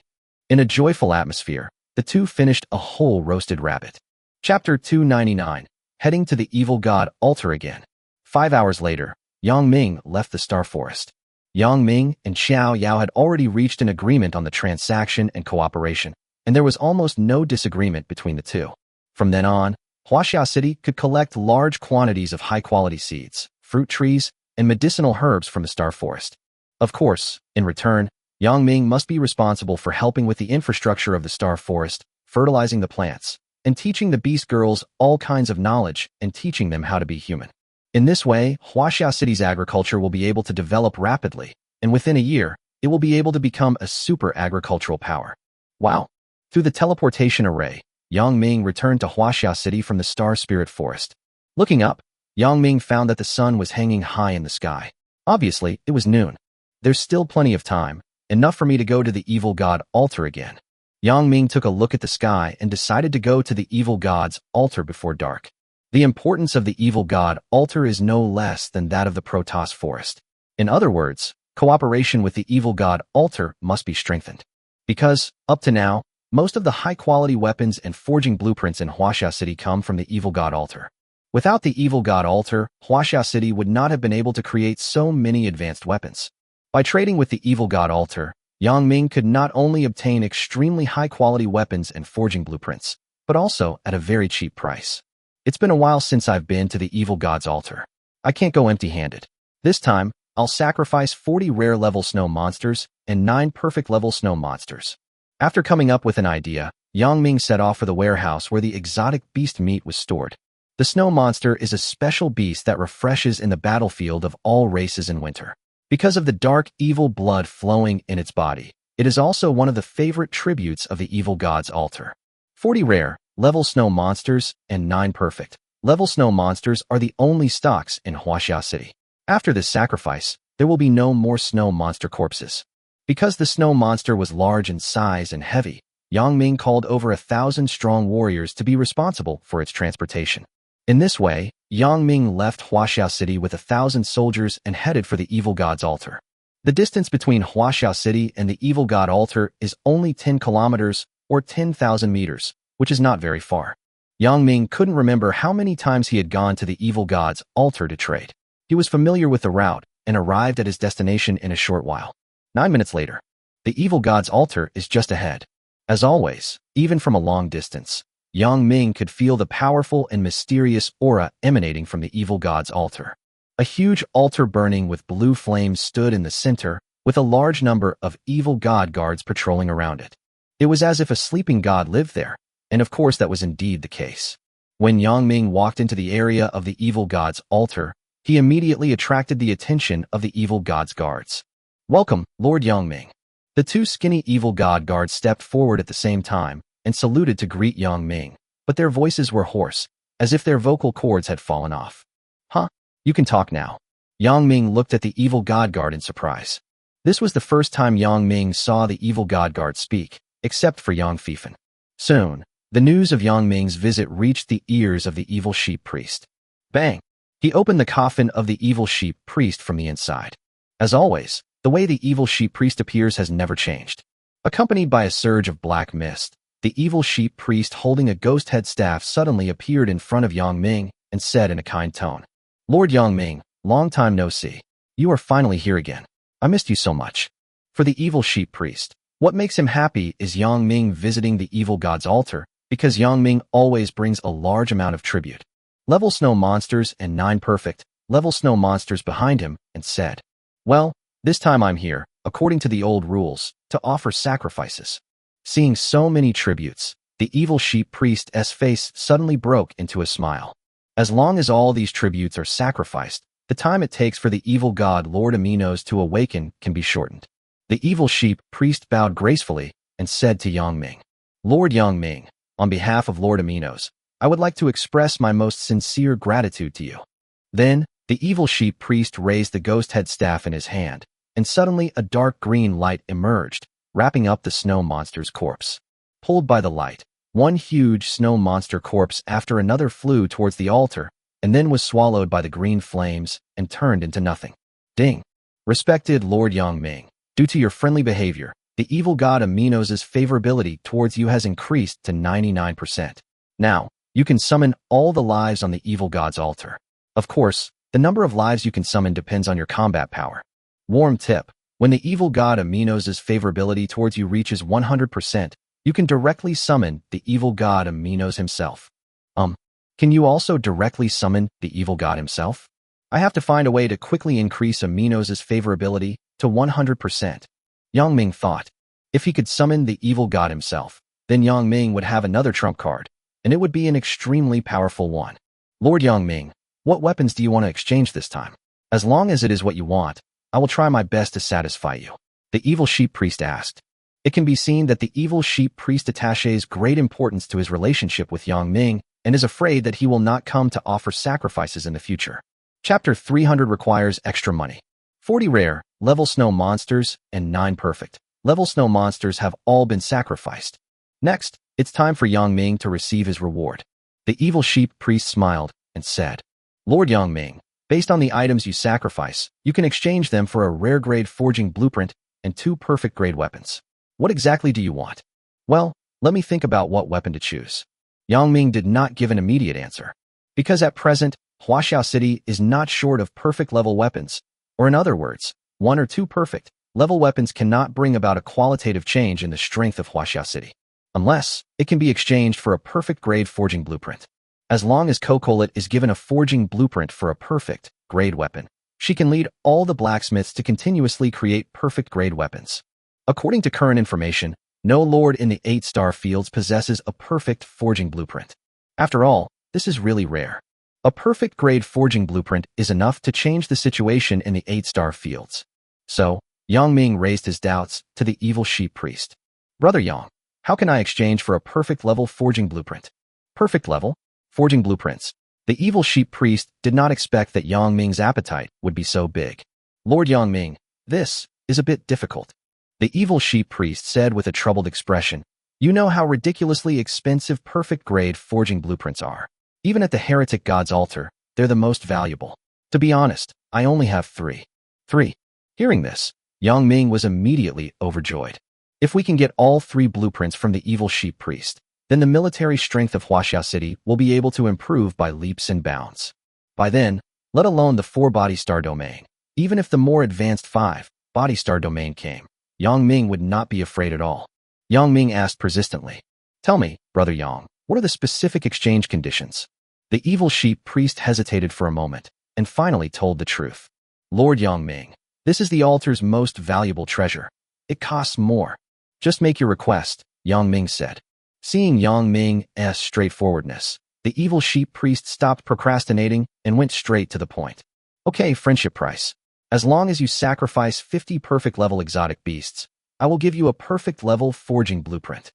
In a joyful atmosphere, the two finished a whole roasted rabbit. Chapter 299, Heading to the Evil God Altar Again. 5 hours later, Yang Ming left the Star Forest. Yang Ming and Xiao Yao had already reached an agreement on the transaction and cooperation, and there was almost no disagreement between the two. From then on, Huaxiao City could collect large quantities of high-quality seeds, fruit trees, and medicinal herbs from the Star Forest. Of course, in return, Yang Ming must be responsible for helping with the infrastructure of the Star Forest, fertilizing the plants, and teaching the Beast Girls all kinds of knowledge and teaching them how to be human. In this way, Huaxiao City's agriculture will be able to develop rapidly, and within a year, it will be able to become a super agricultural power. Wow! Through the teleportation array, Yang Ming returned to Huaxiao City from the Star Spirit Forest. Looking up, Yang Ming found that the sun was hanging high in the sky. Obviously, it was noon. There's still plenty of time, enough for me to go to the Evil God Altar again. Yang Ming took a look at the sky and decided to go to the Evil God's altar before dark. The importance of the Evil God Altar is no less than that of the Protoss Forest. In other words, cooperation with the Evil God Altar must be strengthened. Because, up to now, most of the high-quality weapons and forging blueprints in Huaxiao City come from the Evil God Altar. Without the Evil God Altar, Huaxiao City would not have been able to create so many advanced weapons. By trading with the Evil God Altar, Yang Ming could not only obtain extremely high-quality weapons and forging blueprints, but also at a very cheap price. It's been a while since I've been to the evil god's altar. I can't go empty-handed. This time, I'll sacrifice 40 rare level snow monsters and 9 perfect level snow monsters. After coming up with an idea, Yang Ming set off for the warehouse where the exotic beast meat was stored. The snow monster is a special beast that refreshes in the battlefield of all races in winter. Because of the dark, evil blood flowing in its body, it is also one of the favorite tributes of the evil god's altar. 40 rare, level snow monsters, and 9 perfect, level snow monsters are the only stocks in Huaxia City. After this sacrifice, there will be no more snow monster corpses. Because the snow monster was large in size and heavy, Yang Ming called over 1,000 strong warriors to be responsible for its transportation. In this way, Yang Ming left Huaxia City with 1,000 soldiers and headed for the evil god's altar. The distance between Huaxia City and the evil god altar is only 10 kilometers or 10,000 meters, which is not very far. Yang Ming couldn't remember how many times he had gone to the evil god's altar to trade. He was familiar with the route and arrived at his destination in a short while. 9 minutes later, the evil god's altar is just ahead. As always, even from a long distance, Yang Ming could feel the powerful and mysterious aura emanating from the evil god's altar. A huge altar burning with blue flames stood in the center, with a large number of evil god guards patrolling around it. It was as if a sleeping god lived there, and of course that was indeed the case. When Yang Ming walked into the area of the evil god's altar, he immediately attracted the attention of the evil god's guards. "Welcome, Lord Yang Ming." The 2 skinny evil god guards stepped forward at the same time and saluted to greet Yang Ming, but their voices were hoarse, as if their vocal cords had fallen off. "Huh? You can talk now." Yang Ming looked at the evil god guard in surprise. This was the first time Yang Ming saw the evil god guard speak, except for Yang Fifan. Soon, the news of Yang Ming's visit reached the ears of the evil sheep priest. Bang! He opened the coffin of the evil sheep priest from the inside. As always, the way the evil sheep priest appears has never changed. Accompanied by a surge of black mist, the evil sheep priest holding a ghost head staff suddenly appeared in front of Yang Ming and said in a kind tone, "Lord Yang Ming, long time no see. You are finally here again. I missed you so much." For the evil sheep priest, what makes him happy is Yang Ming visiting the evil god's altar, because Yang Ming always brings a large amount of tribute. Level snow monsters and 9 perfect, level snow monsters behind him, and said, "Well, this time I'm here, according to the old rules, to offer sacrifices." Seeing so many tributes, the evil sheep priest's face suddenly broke into a smile. As long as all these tributes are sacrificed, the time it takes for the evil god Lord Aminos to awaken can be shortened. The evil sheep priest bowed gracefully and said to Yang Ming, "Lord Yang Ming, on behalf of Lord Aminos, I would like to express my most sincere gratitude to you." Then, the evil sheep priest raised the ghost head staff in his hand, and suddenly a dark green light emerged, wrapping up the snow monster's corpse. Pulled by the light, one huge snow monster corpse after another flew towards the altar, and then was swallowed by the green flames and turned into nothing. Ding! Respected Lord Yang Ming, due to your friendly behavior, the evil god Aminos' favorability towards you has increased to 99%. Now, you can summon all the lives on the evil god's altar. Of course, the number of lives you can summon depends on your combat power. Warm tip: when the evil god Aminos' favorability towards you reaches 100%, you can directly summon the evil god Aminos himself. Can you also directly summon the evil god himself? I have to find a way to quickly increase Aminos' favorability to 100%. Yang Ming thought. If he could summon the evil god himself, then Yang Ming would have another trump card, and it would be an extremely powerful one. Lord Yang Ming, what weapons do you want to exchange this time? As long as it is what you want, I will try my best to satisfy you. The evil sheep priest asked. It can be seen that the evil sheep priest attaches great importance to his relationship with Yang Ming and is afraid that he will not come to offer sacrifices in the future. Chapter 300 requires extra money. 40 rare, level snow monsters, and 9 perfect, level snow monsters have all been sacrificed. Next, it's time for Yang Ming to receive his reward. The evil sheep priest smiled and said, Lord Yang Ming, based on the items you sacrifice, you can exchange them for a rare grade forging blueprint and 2 perfect grade weapons. What exactly do you want? Well, let me think about what weapon to choose. Yang Ming did not give an immediate answer, because at present, Huaxiao City is not short of perfect level weapons, or in other words, 1 or 2 perfect level weapons cannot bring about a qualitative change in the strength of Huaxia City, unless it can be exchanged for a perfect grade forging blueprint. As long as Kokolit is given a forging blueprint for a perfect grade weapon, she can lead all the blacksmiths to continuously create perfect grade weapons. According to current information, no lord in the 8-star fields possesses a perfect forging blueprint. After all, this is really rare. A perfect grade forging blueprint is enough to change the situation in the 8-star fields. So, Yang Ming raised his doubts to the evil sheep priest. Brother Yang, how can I exchange for a perfect level forging blueprint? Perfect level? Forging blueprints. The evil sheep priest did not expect that Yang Ming's appetite would be so big. Lord Yang Ming, this is a bit difficult. The evil sheep priest said with a troubled expression. You know how ridiculously expensive perfect grade forging blueprints are. Even at the heretic god's altar, they're the most valuable. To be honest, I only have 3. 3. Hearing this, Yang Ming was immediately overjoyed. If we can get all 3 blueprints from the evil sheep priest, then the military strength of Huaxia City will be able to improve by leaps and bounds. By then, let alone the 4-body star domain, even if the more advanced 5-body star domain came, Yang Ming would not be afraid at all. Yang Ming asked persistently, Tell me, Brother Yang, what are the specific exchange conditions? The evil sheep priest hesitated for a moment, and finally told the truth. Lord Yang Ming, this is the altar's most valuable treasure. It costs more. Just make your request, Yang Ming said. Seeing Yang Ming's straightforwardness, the evil sheep priest stopped procrastinating and went straight to the point. Okay, friendship price. As long as you sacrifice 50 perfect level exotic beasts, I will give you a perfect level forging blueprint.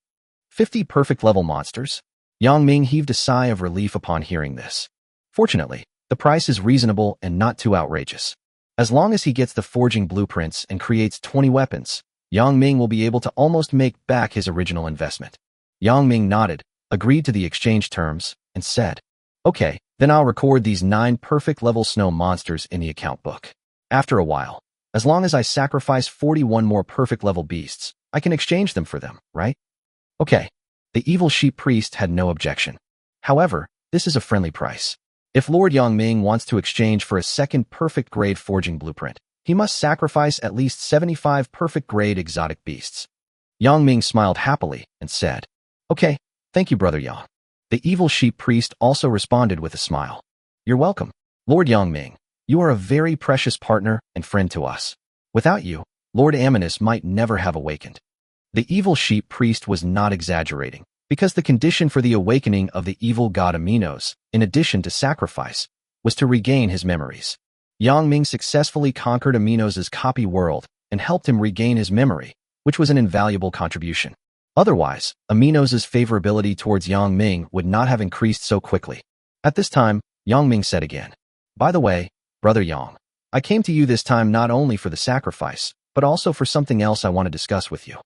50 perfect level monsters? Yang Ming heaved a sigh of relief upon hearing this. Fortunately, the price is reasonable and not too outrageous. As long as he gets the forging blueprints and creates 20 weapons, Yang Ming will be able to almost make back his original investment. Yang Ming nodded, agreed to the exchange terms, and said, Okay, then I'll record these 9 perfect level snow monsters in the account book. After a while, as long as I sacrifice 41 more perfect level beasts, I can exchange them for them, right? Okay. The evil sheep priest had no objection. However, this is a friendly price. If Lord Yang Ming wants to exchange for a second perfect grade forging blueprint, he must sacrifice at least 75 perfect grade exotic beasts. Yang Ming smiled happily and said, Okay, thank you, Brother Yang. The evil sheep priest also responded with a smile. You're welcome. Lord Yang Ming, you are a very precious partner and friend to us. Without you, Lord Amonis might never have awakened. The evil sheep priest was not exaggerating, because the condition for the awakening of the evil god Aminos, in addition to sacrifice, was to regain his memories. Yang Ming successfully conquered Aminos' copy world and helped him regain his memory, which was an invaluable contribution. Otherwise, Aminos' favorability towards Yang Ming would not have increased so quickly. At this time, Yang Ming said again, By the way, Brother Yang, I came to you this time not only for the sacrifice, but also for something else I want to discuss with you.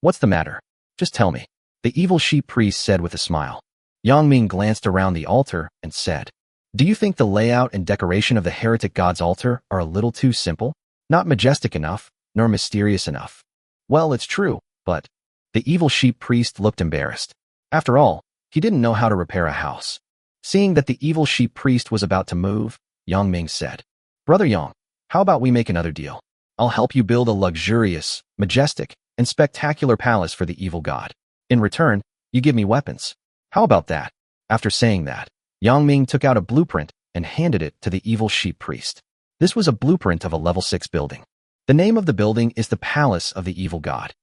What's the matter? Just tell me. The evil sheep priest said with a smile. Yang Ming glanced around the altar and said, Do you think the layout and decoration of the heretic god's altar are a little too simple? Not majestic enough, nor mysterious enough? Well, it's true, but... The evil sheep priest looked embarrassed. After all, he didn't know how to repair a house. Seeing that the evil sheep priest was about to move, Yang Ming said, Brother Yang, how about we make another deal? I'll help you build a luxurious, majestic, and spectacular palace for the evil god. In return, you give me weapons. How about that? After saying that, Yang Ming took out a blueprint and handed it to the evil sheep priest. This was a blueprint of a level 6 building. The name of the building is the Palace of the Evil God.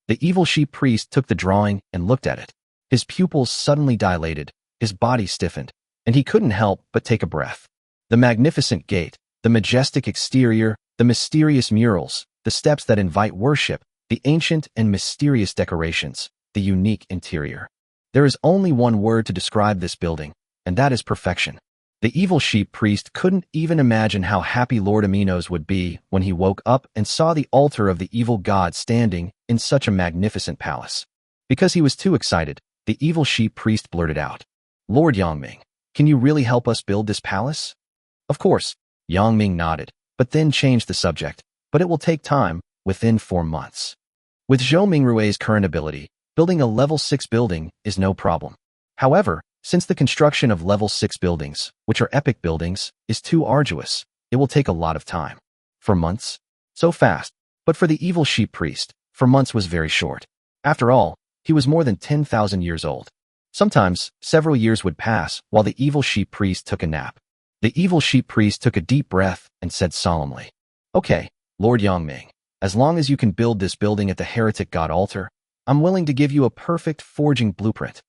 The evil sheep priest took the drawing and looked at it. His pupils suddenly dilated, his body stiffened, and he couldn't help but take a breath. The magnificent gate, the majestic exterior, the mysterious murals, the steps that invite worship, the ancient and mysterious decorations, the unique interior. There is only one word to describe this building, and that is perfection. The evil sheep priest couldn't even imagine how happy Lord Aminos would be when he woke up and saw the altar of the evil god standing in such a magnificent palace. Because he was too excited, the evil sheep priest blurted out, Lord Yang Ming, can you really help us build this palace? Of course, Yang Ming nodded, but then changed the subject, but it will take time, within 4 months. With Zhou Mingrue's current ability, building a level 6 building is no problem. However, since the construction of level 6 buildings, which are epic buildings, is too arduous, it will take a lot of time. For months? So fast, But for the evil sheep priest, 4 months was very short. After all, he was more than 10,000 years old. Sometimes, several years would pass while the evil sheep priest took a nap. The evil sheep priest took a deep breath and said solemnly, "Okay, Lord Yangming, as long as you can build this building at the heretic god altar, I'm willing to give you a perfect forging blueprint."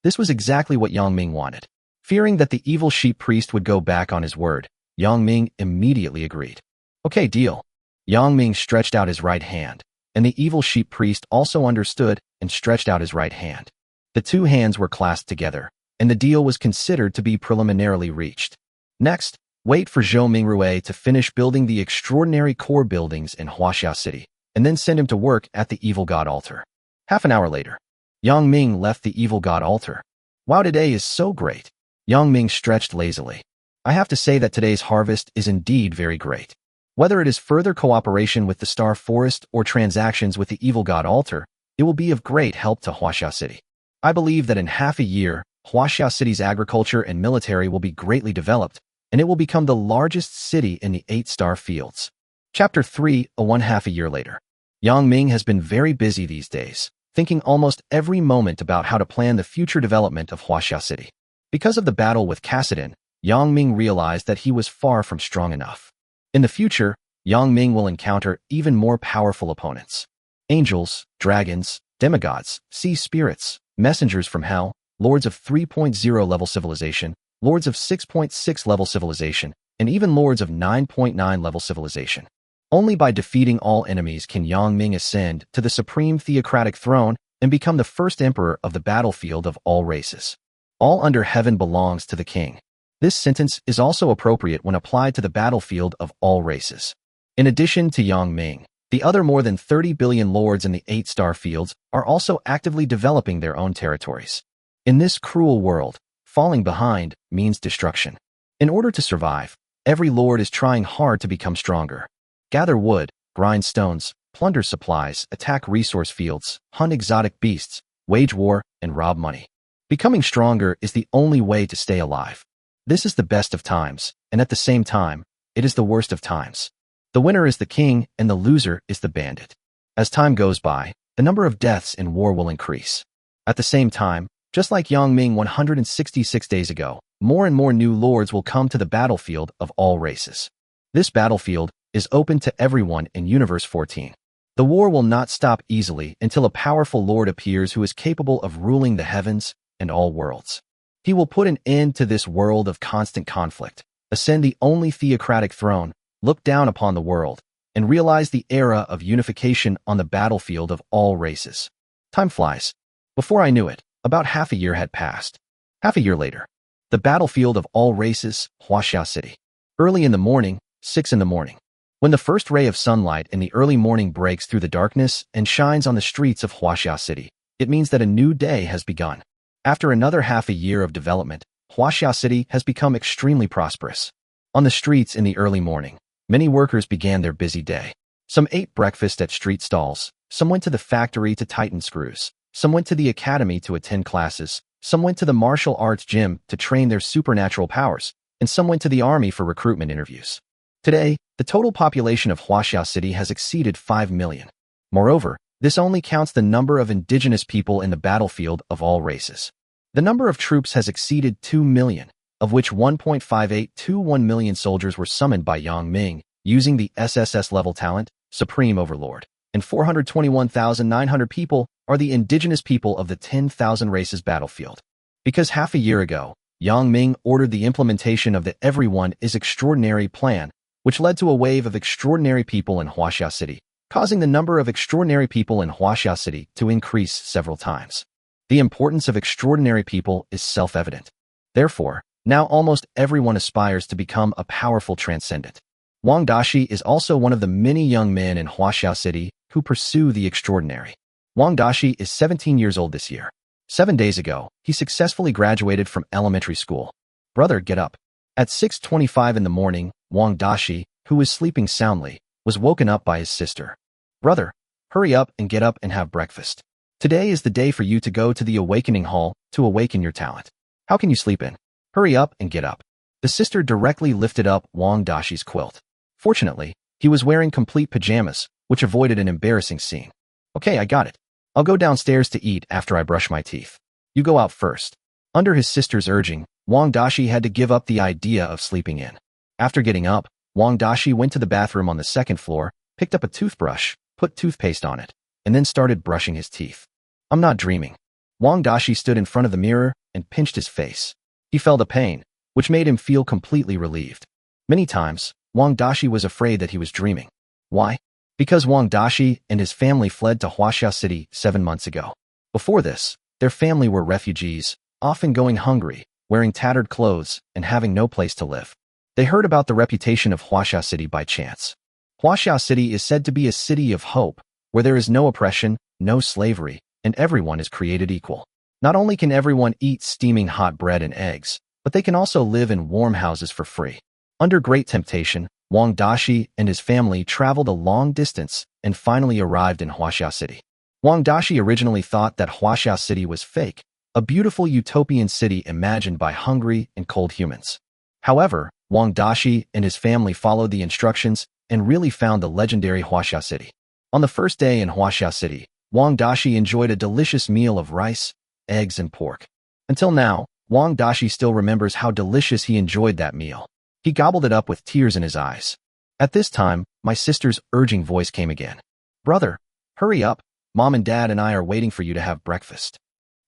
This was exactly what Yangming wanted. Fearing that the evil sheep priest would go back on his word, Yangming immediately agreed. "Okay, deal." Yangming stretched out his right hand, and the evil sheep priest also understood and stretched out his right hand. The two hands were clasped together, and the deal was considered to be preliminarily reached. Next, wait for Zhou Mingrue to finish building the extraordinary core buildings in Huaxia City, and then send him to work at the evil god altar. Half an hour later, Yang Ming left the evil god altar. "Wow, today is so great." Yang Ming stretched lazily. "I have to say that today's harvest is indeed very great. Whether it is further cooperation with the Star Forest or transactions with the evil god altar, it will be of great help to Huaxia City. I believe that in half a year, Huaxia City's agriculture and military will be greatly developed, and it will become the largest city in the 8-star fields." Chapter 3, half a year later. Yang Ming has been very busy these days, thinking almost every moment about how to plan the future development of Huaxia City. Because of the battle with Cassidon, Yang Ming realized that he was far from strong enough. In the future, Yang Ming will encounter even more powerful opponents. Angels, dragons, demigods, sea spirits, messengers from hell, lords of 3.0 level civilization, lords of 6.6 level civilization, and even lords of 9.9 level civilization. Only by defeating all enemies can Yang Ming ascend to the supreme theocratic throne and become the first emperor of the battlefield of all races. All under heaven belongs to the king. This sentence is also appropriate when applied to the battlefield of all races. In addition to Yang Ming, the other more than 30 billion lords in the 8-star fields are also actively developing their own territories. In this cruel world, falling behind means destruction. In order to survive, every lord is trying hard to become stronger. Gather wood, grind stones, plunder supplies, attack resource fields, hunt exotic beasts, wage war, and rob money. Becoming stronger is the only way to stay alive. This is the best of times, and at the same time, it is the worst of times. The winner is the king, and the loser is the bandit. As time goes by, the number of deaths in war will increase. At the same time, just like Yang Ming 166 days ago, more and more new lords will come to the battlefield of all races. This battlefield is open to everyone in Universe 14. The war will not stop easily until a powerful lord appears who is capable of ruling the heavens and all worlds. He will put an end to this world of constant conflict, ascend the only theocratic throne, look down upon the world, and realize the era of unification on the battlefield of all races. Time flies. Before I knew it, about half a year had passed. Half a year later, the battlefield of all races, Huaxia City. Early in the morning, 6 in the morning. When the first ray of sunlight in the early morning breaks through the darkness and shines on the streets of Huaxia City, it means that a new day has begun. After another half a year of development, Huaxia City has become extremely prosperous. On the streets in the early morning, many workers began their busy day. Some ate breakfast at street stalls, some went to the factory to tighten screws, some went to the academy to attend classes, some went to the martial arts gym to train their supernatural powers, and some went to the army for recruitment interviews. Today, the total population of Huaxia City has exceeded 5 million. Moreover, this only counts the number of indigenous people in the battlefield of all races. The number of troops has exceeded 2 million, of which 1.5821 million soldiers were summoned by Yang Ming using the SSS level talent, Supreme Overlord, and 421,900 people are the indigenous people of the 10,000 races battlefield. Because half a year ago, Yang Ming ordered the implementation of the Everyone is Extraordinary plan, which led to a wave of extraordinary people in Huaxia City, causing the number of extraordinary people in Huaxia City to increase several times. The importance of extraordinary people is self-evident. Therefore, now almost everyone aspires to become a powerful transcendent. Wang Dashi is also one of the many young men in Huaxia City who pursue the extraordinary. Wang Dashi is 17 years old this year. 7 days ago, he successfully graduated from elementary school. Brother, get up. At 6:25 in the morning, Wang Dashi, who was sleeping soundly, was woken up by his sister. Brother, hurry up and get up and have breakfast. Today is the day for you to go to the awakening hall to awaken your talent. How can you sleep in? Hurry up and get up. The sister directly lifted up Wang Dashi's quilt. Fortunately, he was wearing complete pajamas, which avoided an embarrassing scene. Okay, I got it. I'll go downstairs to eat after I brush my teeth. You go out first. Under his sister's urging, Wang Dashi had to give up the idea of sleeping in. After getting up, Wang Dashi went to the bathroom on the second floor, picked up a toothbrush, put toothpaste on it, and then started brushing his teeth. I'm not dreaming. Wang Dashi stood in front of the mirror and pinched his face. He felt a pain, which made him feel completely relieved. Many times, Wang Dashi was afraid that he was dreaming. Why? Because Wang Dashi and his family fled to Huaxia City 7 months ago. Before this, their family were refugees, often going hungry, wearing tattered clothes, and having no place to live. They heard about the reputation of Huaxia City by chance. Huaxia City is said to be a city of hope, where there is no oppression, no slavery, and everyone is created equal. Not only can everyone eat steaming hot bread and eggs, but they can also live in warm houses for free. Under great temptation, Wang Dashi and his family traveled a long distance and finally arrived in Huaxia City. Wang Dashi originally thought that Huaxia City was fake, a beautiful utopian city imagined by hungry and cold humans. However, Wang Dashi and his family followed the instructions and really found the legendary Huaxia City. On the first day in Huaxia City, Wang Dashi enjoyed a delicious meal of rice, eggs, and pork. Until now, Wang Dashi still remembers how delicious he enjoyed that meal. He gobbled it up with tears in his eyes. At this time, my sister's urging voice came again. Brother, hurry up. Mom and Dad and I are waiting for you to have breakfast.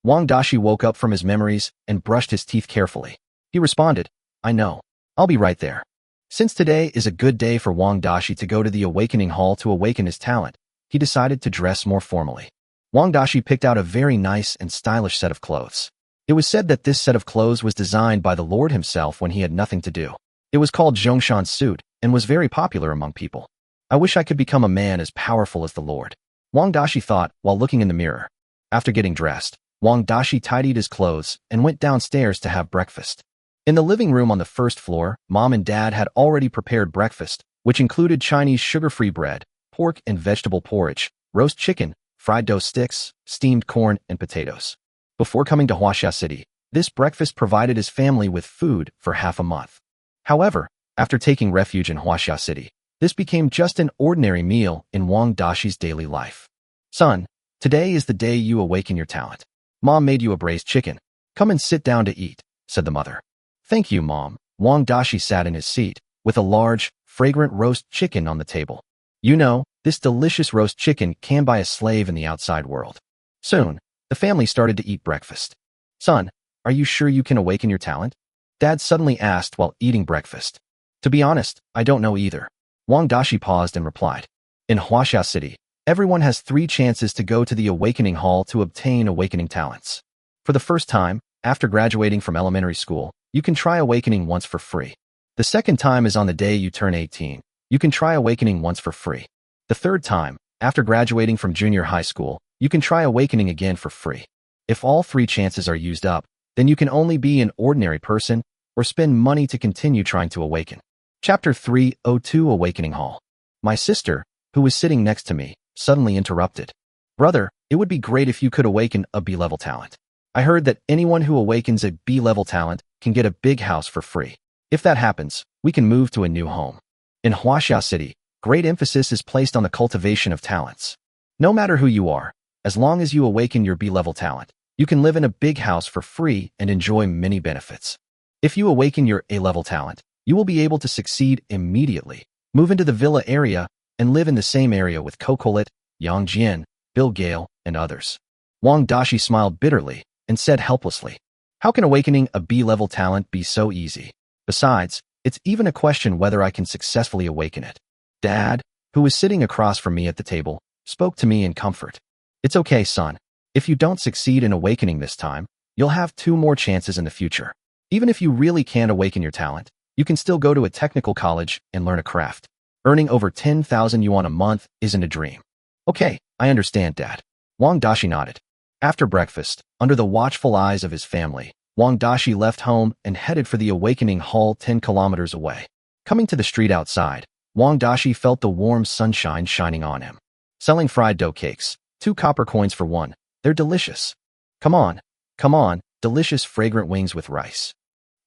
Wang Dashi woke up from his memories and brushed his teeth carefully. He responded, I know. I'll be right there. Since today is a good day for Wang Dashi to go to the Awakening Hall to awaken his talent, he decided to dress more formally. Wang Dashi picked out a very nice and stylish set of clothes. It was said that this set of clothes was designed by the Lord himself when he had nothing to do. It was called Zhongshan suit and was very popular among people. I wish I could become a man as powerful as the Lord, Wang Dashi thought while looking in the mirror. After getting dressed, Wang Dashi tidied his clothes and went downstairs to have breakfast. In the living room on the first floor, Mom and Dad had already prepared breakfast, which included Chinese sugar-free bread, pork and vegetable porridge, roast chicken, fried dough sticks, steamed corn, and potatoes. Before coming to Huaxia City, this breakfast provided his family with food for half a month. However, after taking refuge in Huaxia City, this became just an ordinary meal in Wang Dashi's daily life. Son, today is the day you awaken your talent. Mom made you a braised chicken. Come and sit down to eat, said the mother. Thank you, Mom. Wang Dashi sat in his seat, with a large, fragrant roast chicken on the table. You know, this delicious roast chicken can buy a slave in the outside world. Soon, the family started to eat breakfast. Son, are you sure you can awaken your talent? Dad suddenly asked while eating breakfast. To be honest, I don't know either. Wang Dashi paused and replied. In Huaxia City, everyone has 3 chances to go to the Awakening Hall to obtain awakening talents. For the first time, after graduating from elementary school, you can try awakening once for free. The second time is on the day you turn 18. You can try awakening once for free. The third time, after graduating from junior high school, you can try awakening again for free. If all 3 chances are used up, then you can only be an ordinary person or spend money to continue trying to awaken. Chapter 302 Awakening Hall. My sister, who was sitting next to me, suddenly interrupted. Brother, it would be great if you could awaken a B-level talent. I heard that anyone who awakens a B-level talent can get a big house for free. If that happens, we can move to a new home. In Huaxia City, great emphasis is placed on the cultivation of talents. No matter who you are, as long as you awaken your B-level talent, you can live in a big house for free and enjoy many benefits. If you awaken your A-level talent, you will be able to succeed immediately, move into the villa area, and live in the same area with Cocolet, Yang Jian, Bill Gale, and others. Wang Dashi smiled bitterly and said helplessly, how can awakening a B-level talent be so easy? Besides, it's even a question whether I can successfully awaken it. Dad, who was sitting across from me at the table, spoke to me in comfort. It's okay, son. If you don't succeed in awakening this time, you'll have 2 more chances in the future. Even if you really can't awaken your talent, you can still go to a technical college and learn a craft. Earning over 10,000 yuan a month isn't a dream. Okay, I understand, Dad. Wang Dashi nodded. After breakfast, under the watchful eyes of his family, Wang Dashi left home and headed for the Awakening Hall 10 kilometers away. Coming to the street outside, Wang Dashi felt the warm sunshine shining on him. Selling fried dough cakes, 2 copper coins for 1. They're delicious. Come on, delicious fragrant wings with rice.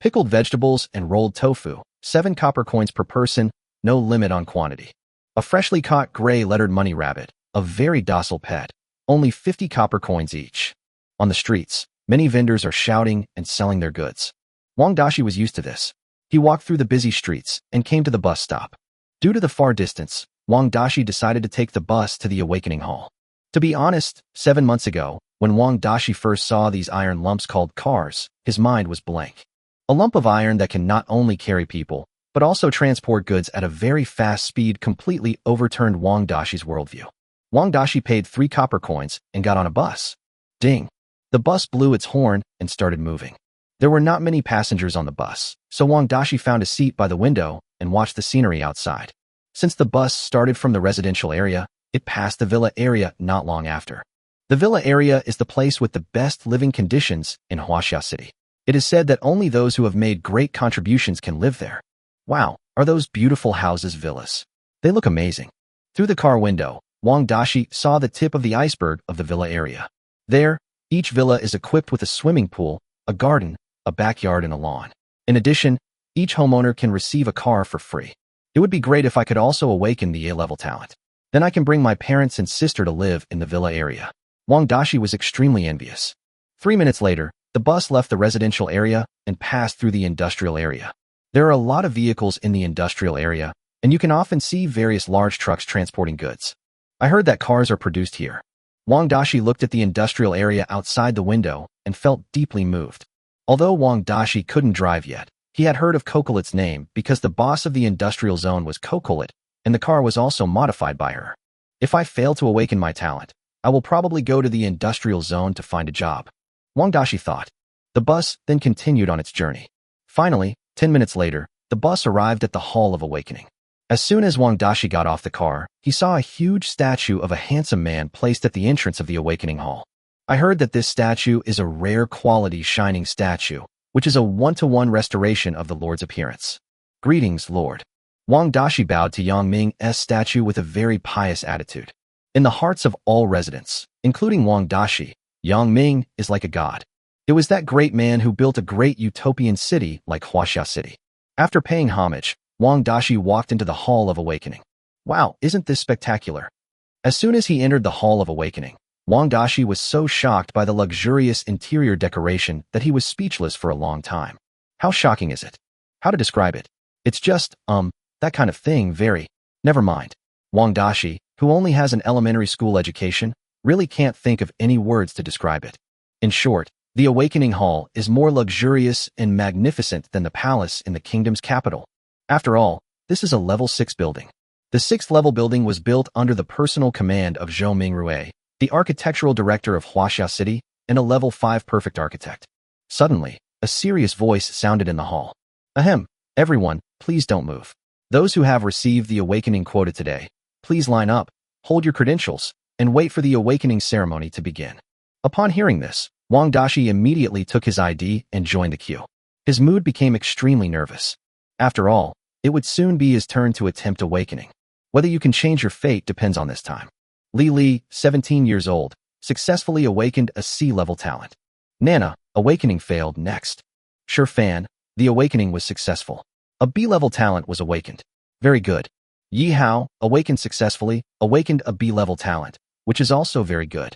Pickled vegetables and rolled tofu, 7 copper coins per person, no limit on quantity. A freshly caught gray-lettered money rabbit, a very docile pet, only 50 copper coins each. On the streets, many vendors are shouting and selling their goods. Wang Dashi was used to this. He walked through the busy streets and came to the bus stop. Due to the far distance, Wang Dashi decided to take the bus to the Awakening Hall. To be honest, 7 months ago, when Wang Dashi first saw these iron lumps called cars, his mind was blank. A lump of iron that can not only carry people, but also transport goods at a very fast speed completely overturned Wang Dashi's worldview. Wang Dashi paid 3 copper coins and got on a bus. Ding! The bus blew its horn and started moving. There were not many passengers on the bus, so Wang Dashi found a seat by the window and watched the scenery outside. Since the bus started from the residential area, it passed the villa area not long after. The villa area is the place with the best living conditions in Huaxia City. It is said that only those who have made great contributions can live there. Wow, are those beautiful houses villas? They look amazing. Through the car window, Wang Dashi saw the tip of the iceberg of the villa area. There, each villa is equipped with a swimming pool, a garden, a backyard, and a lawn. In addition, each homeowner can receive a car for free. It would be great if I could also awaken the A-level talent. Then I can bring my parents and sister to live in the villa area. Wang Dashi was extremely envious. 3 minutes later, the bus left the residential area and passed through the industrial area. There are a lot of vehicles in the industrial area, and you can often see various large trucks transporting goods. I heard that cars are produced here. Wang Dashi looked at the industrial area outside the window and felt deeply moved. Although Wang Dashi couldn't drive yet, he had heard of Cocolet's name because the boss of the industrial zone was Cocolet, and the car was also modified by her. If I fail to awaken my talent, I will probably go to the industrial zone to find a job. Wang Dashi thought. The bus then continued on its journey. Finally, 10 minutes later, the bus arrived at the Hall of Awakening. As soon as Wang Dashi got off the car, he saw a huge statue of a handsome man placed at the entrance of the Awakening Hall. I heard that this statue is a rare quality shining statue, which is a one-to-one restoration of the Lord's appearance. Greetings, Lord. Wang Dashi bowed to Yang Ming's statue with a very pious attitude. In the hearts of all residents, including Wang Dashi, Yang Ming is like a god. It was that great man who built a great utopian city like Huaxia City. After paying homage, Wang Dashi walked into the Hall of Awakening. Wow, isn't this spectacular? As soon as he entered the Hall of Awakening, Wang Dashi was so shocked by the luxurious interior decoration that he was speechless for a long time. How shocking is it? How to describe it? It's just, that kind of thing, very. Never mind. Wang Dashi, who only has an elementary school education, really can't think of any words to describe it. In short, the Awakening Hall is more luxurious and magnificent than the palace in the kingdom's capital. After all, this is a level 6 building. The 6th level building was built under the personal command of Zhou Mingrue, the architectural director of Huaxia City and a level 5 perfect architect. Suddenly, a serious voice sounded in the hall. Ahem, everyone, please don't move. Those who have received the awakening quota today, please line up, hold your credentials, and wait for the awakening ceremony to begin. Upon hearing this, Wang Dashi immediately took his ID and joined the queue. His mood became extremely nervous. After all, it would soon be his turn to attempt awakening. Whether you can change your fate depends on this time. Li, 17 years old, successfully awakened a C-level talent. Nana, awakening failed next. Fan, the awakening was successful. A B-level talent was awakened. Very good. Yi Hao, awakened successfully, awakened a B-level talent, which is also very good.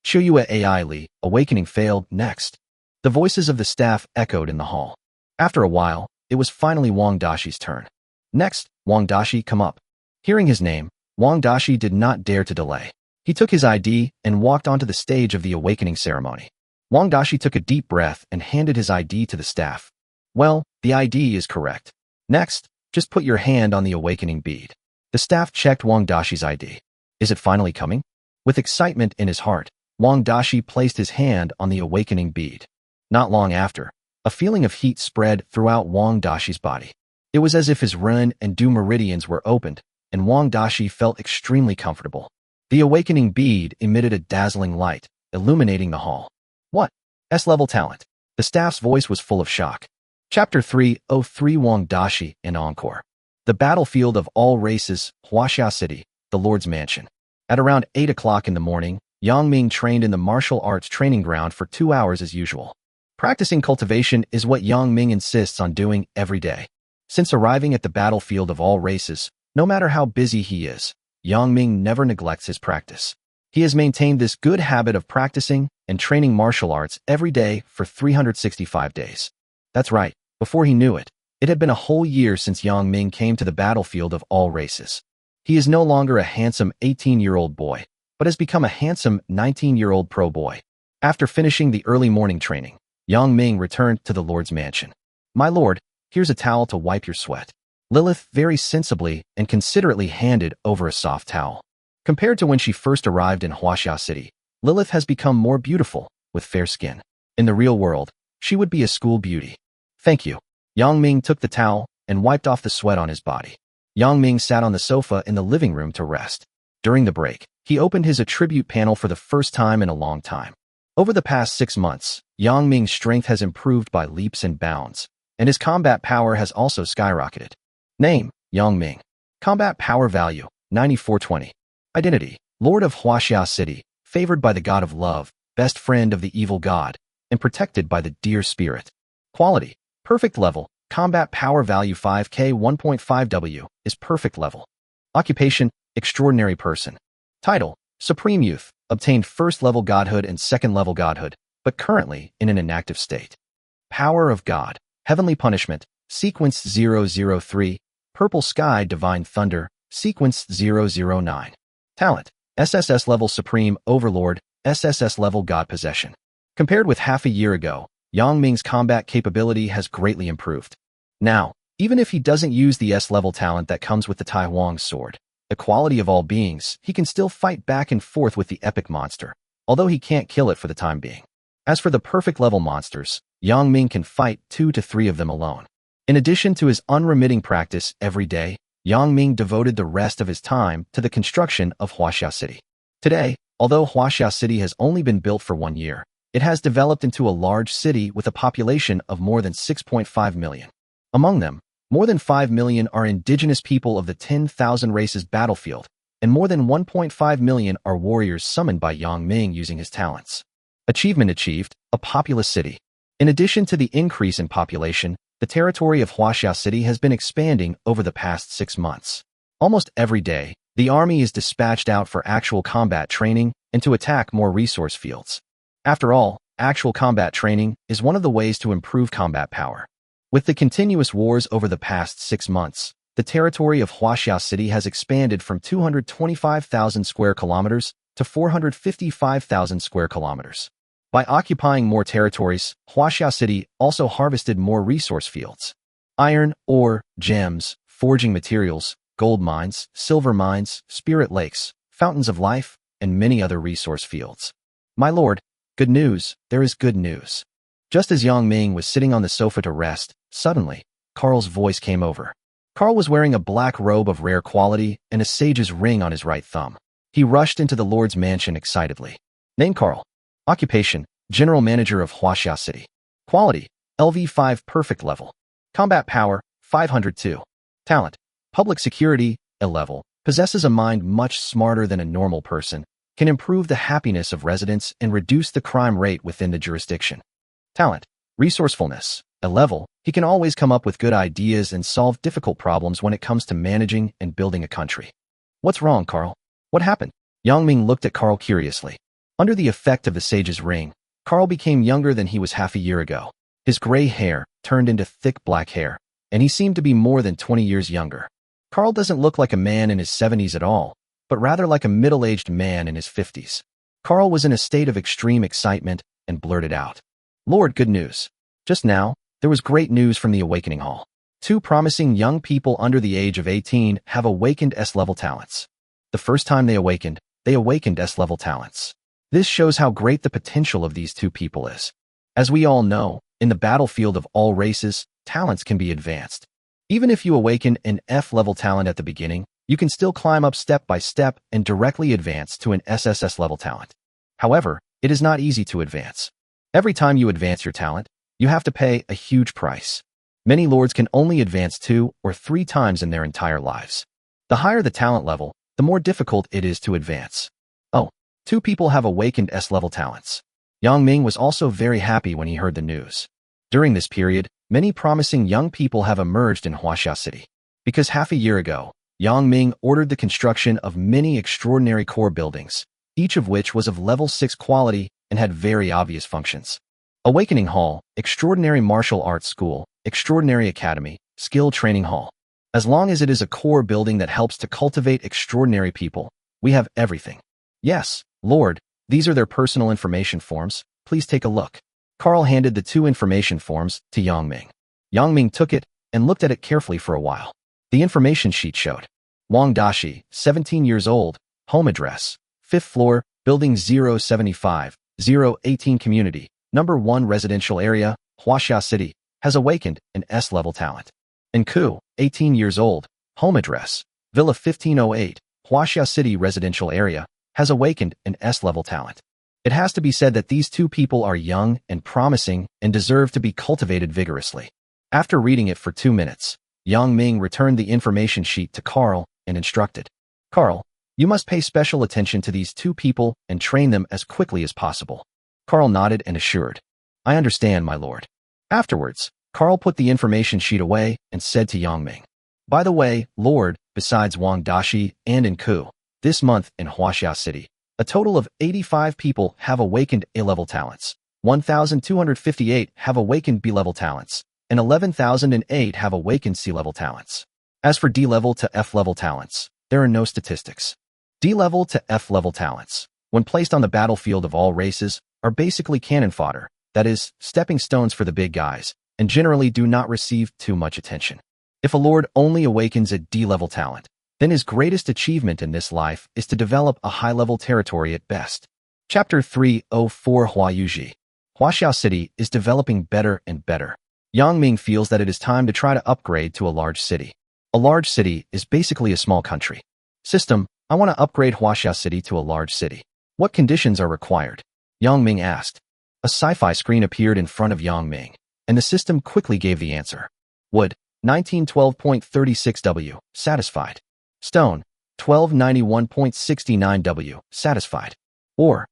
Chuyue AI Li, awakening failed next. The voices of the staff echoed in the hall. After a while, it was finally Wang Dashi's turn. Next, Wang Dashi, come up. Hearing his name, Wang Dashi did not dare to delay. He took his ID and walked onto the stage of the awakening ceremony. Wang Dashi took a deep breath and handed his ID to the staff. Well, the ID is correct. Next, just put your hand on the awakening bead. The staff checked Wang Dashi's ID. Is it finally coming? With excitement in his heart, Wang Dashi placed his hand on the awakening bead. Not long after, a feeling of heat spread throughout Wang Dashi's body. It was as if his Ren and Du meridians were opened, and Wang Dashi felt extremely comfortable. The awakening bead emitted a dazzling light, illuminating the hall. What? S-level talent. The staff's voice was full of shock. Chapter 303 Wang Dashi and Encore. The battlefield of all races, Huaxia City, the Lord's Mansion. At around 8 o'clock in the morning, Yang Ming trained in the martial arts training ground for 2 hours as usual. Practicing cultivation is what Yang Ming insists on doing every day. Since arriving at the battlefield of all races, No matter how busy he is, Yang Ming never neglects his practice. He has maintained this good habit of practicing and training martial arts every day for 365 days. That's right, before he knew it, it had been a whole year since Yang Ming came to the battlefield of all races. He is no longer a handsome 18-year-old boy, but has become a handsome 19-year-old pro boy. After finishing the early morning training, Yang Ming returned to the Lord's mansion. "My lord, here's a towel to wipe your sweat." Lilith very sensibly and considerately handed over a soft towel. Compared to when she first arrived in Huaxia City, Lilith has become more beautiful, with fair skin. In the real world, she would be a school beauty. "Thank you." Yang Ming took the towel and wiped off the sweat on his body. Yang Ming sat on the sofa in the living room to rest. During the break, he opened his attribute panel for the first time in a long time. Over the past 6 months, Yang Ming's strength has improved by leaps and bounds, and his combat power has also skyrocketed. Name: Yang Ming. Combat power value: 9420. Identity: Lord of Huaxia City, favored by the god of love, best friend of the evil god, and protected by the deer spirit. Quality: perfect level. Combat power value 5k 1.5w is perfect level. Occupation: extraordinary person. Title: Supreme Youth, obtained first level godhood and second level godhood, but currently in an inactive state. Power of God: Heavenly Punishment, Sequence 003, Purple Sky Divine Thunder, Sequence 009. Talent: SSS level Supreme Overlord, SSS level God Possession. Compared with half a year ago, Yang Ming's combat capability has greatly improved. Now, even if he doesn't use the S-level talent that comes with the Tai Huang sword, the quality of all beings, he can still fight back and forth with the epic monster, although he can't kill it for the time being. As for the perfect level monsters, Yang Ming can fight 2 to 3 of them alone. In addition to his unremitting practice every day, Yang Ming devoted the rest of his time to the construction of Huaxia City. Today, although Huaxia City has only been built for 1 year, it has developed into a large city with a population of more than 6.5 million. Among them, more than 5 million are indigenous people of the 10,000 races battlefield, and more than 1.5 million are warriors summoned by Yang Ming using his talents. Achievement achieved: a populous city. In addition to the increase in population, the territory of Huaxia City has been expanding over the past 6 months. Almost every day, the army is dispatched out for actual combat training and to attack more resource fields. After all, actual combat training is one of the ways to improve combat power. With the continuous wars over the past 6 months, the territory of Huaxia City has expanded from 225,000 square kilometers to 455,000 square kilometers. By occupying more territories, Huaxia City also harvested more resource fields. Iron, ore, gems, forging materials, gold mines, silver mines, spirit lakes, fountains of life, and many other resource fields. "My lord, good news, there is good news." Just as Yang Ming was sitting on the sofa to rest, suddenly, Carl's voice came over. Carl was wearing a black robe of rare quality and a sage's ring on his right thumb. He rushed into the Lord's mansion excitedly. Name: Carl. Occupation: General Manager of Huaxia City. Quality: LV5 perfect level. Combat power: 502. Talent: Public Security, a level, possesses a mind much smarter than a normal person, can improve the happiness of residents and reduce the crime rate within the jurisdiction. Talent: Resourcefulness, a level, he can always come up with good ideas and solve difficult problems when it comes to managing and building a country. What's wrong, Carl? What happened? Yang Ming looked at Carl curiously. Under the effect of the sage's ring, Carl became younger than he was half a year ago. His gray hair turned into thick black hair, and he seemed to be more than 20 years younger. Carl doesn't look like a man in his 70s at all, but rather like a middle-aged man in his 50s. Carl was in a state of extreme excitement and blurted out, "Lord, good news. Just now, there was great news from the Awakening Hall. 2 promising young people under the age of 18 have awakened S-level talents. The first time they awakened S-level talents. This shows how great the potential of these 2 people is. As we all know, in the battlefield of all races, talents can be advanced. Even if you awaken an F-level talent at the beginning, you can still climb up step by step and directly advance to an SSS level talent. However, it is not easy to advance. Every time you advance your talent, you have to pay a huge price. Many lords can only advance 2 or 3 times in their entire lives. The higher the talent level, the more difficult it is to advance. Oh, 2 people have awakened S-level talents. Yang Ming was also very happy when he heard the news. During this period, many promising young people have emerged in Huaxia City. Because half a year ago, Yang Ming ordered the construction of many extraordinary core buildings, each of which was of level 6 quality and had very obvious functions. Awakening Hall, Extraordinary Martial Arts School, Extraordinary Academy, Skill Training Hall. As long as it is a core building that helps to cultivate extraordinary people, we have everything. Yes, Lord, these are their personal information forms. Please take a look. Carl handed the 2 information forms to Yang Ming. Yang Ming took it and looked at it carefully for a while. The information sheet showed Wang Dashi, 17 years old, home address, 5th floor, building 075, 018 community, number 1 residential area, Huaxia City, has awakened an S-level talent. And Ku, 18 years old, home address, Villa 1508, Huaxia City residential area, has awakened an S-level talent. It has to be said that these 2 people are young and promising and deserve to be cultivated vigorously. After reading it for 2 minutes, Yang Ming returned the information sheet to Carl and instructed, Carl, you must pay special attention to these 2 people and train them as quickly as possible. Carl nodded and assured, I understand, my lord. Afterwards, Carl put the information sheet away and said to Yang Ming, by the way, Lord, besides Wang Dashi and Ku, this month in Huaxia City, a total of 85 people have awakened A-level talents, 1,258 have awakened B-level talents, and 11,008 have awakened C-level talents. As for D-level to F-level talents, there are no statistics. D-level to F-level talents, when placed on the battlefield of all races, are basically cannon fodder, that is, stepping stones for the big guys, and generally do not receive too much attention. If a lord only awakens a D-level talent, then his greatest achievement in this life is to develop a high-level territory at best. Chapter 304 Huayuji. Huaxia City is developing better and better. Yang Ming feels that it is time to try to upgrade to a large city. A large city is basically a small country. System, I want to upgrade Huaxia City to a large city. What conditions are required? Yang Ming asked. A sci-fi screen appeared in front of Yang Ming, and the system quickly gave the answer. Wood, 1912.36W, satisfied. Stone, 1291.69W, satisfied. Ore,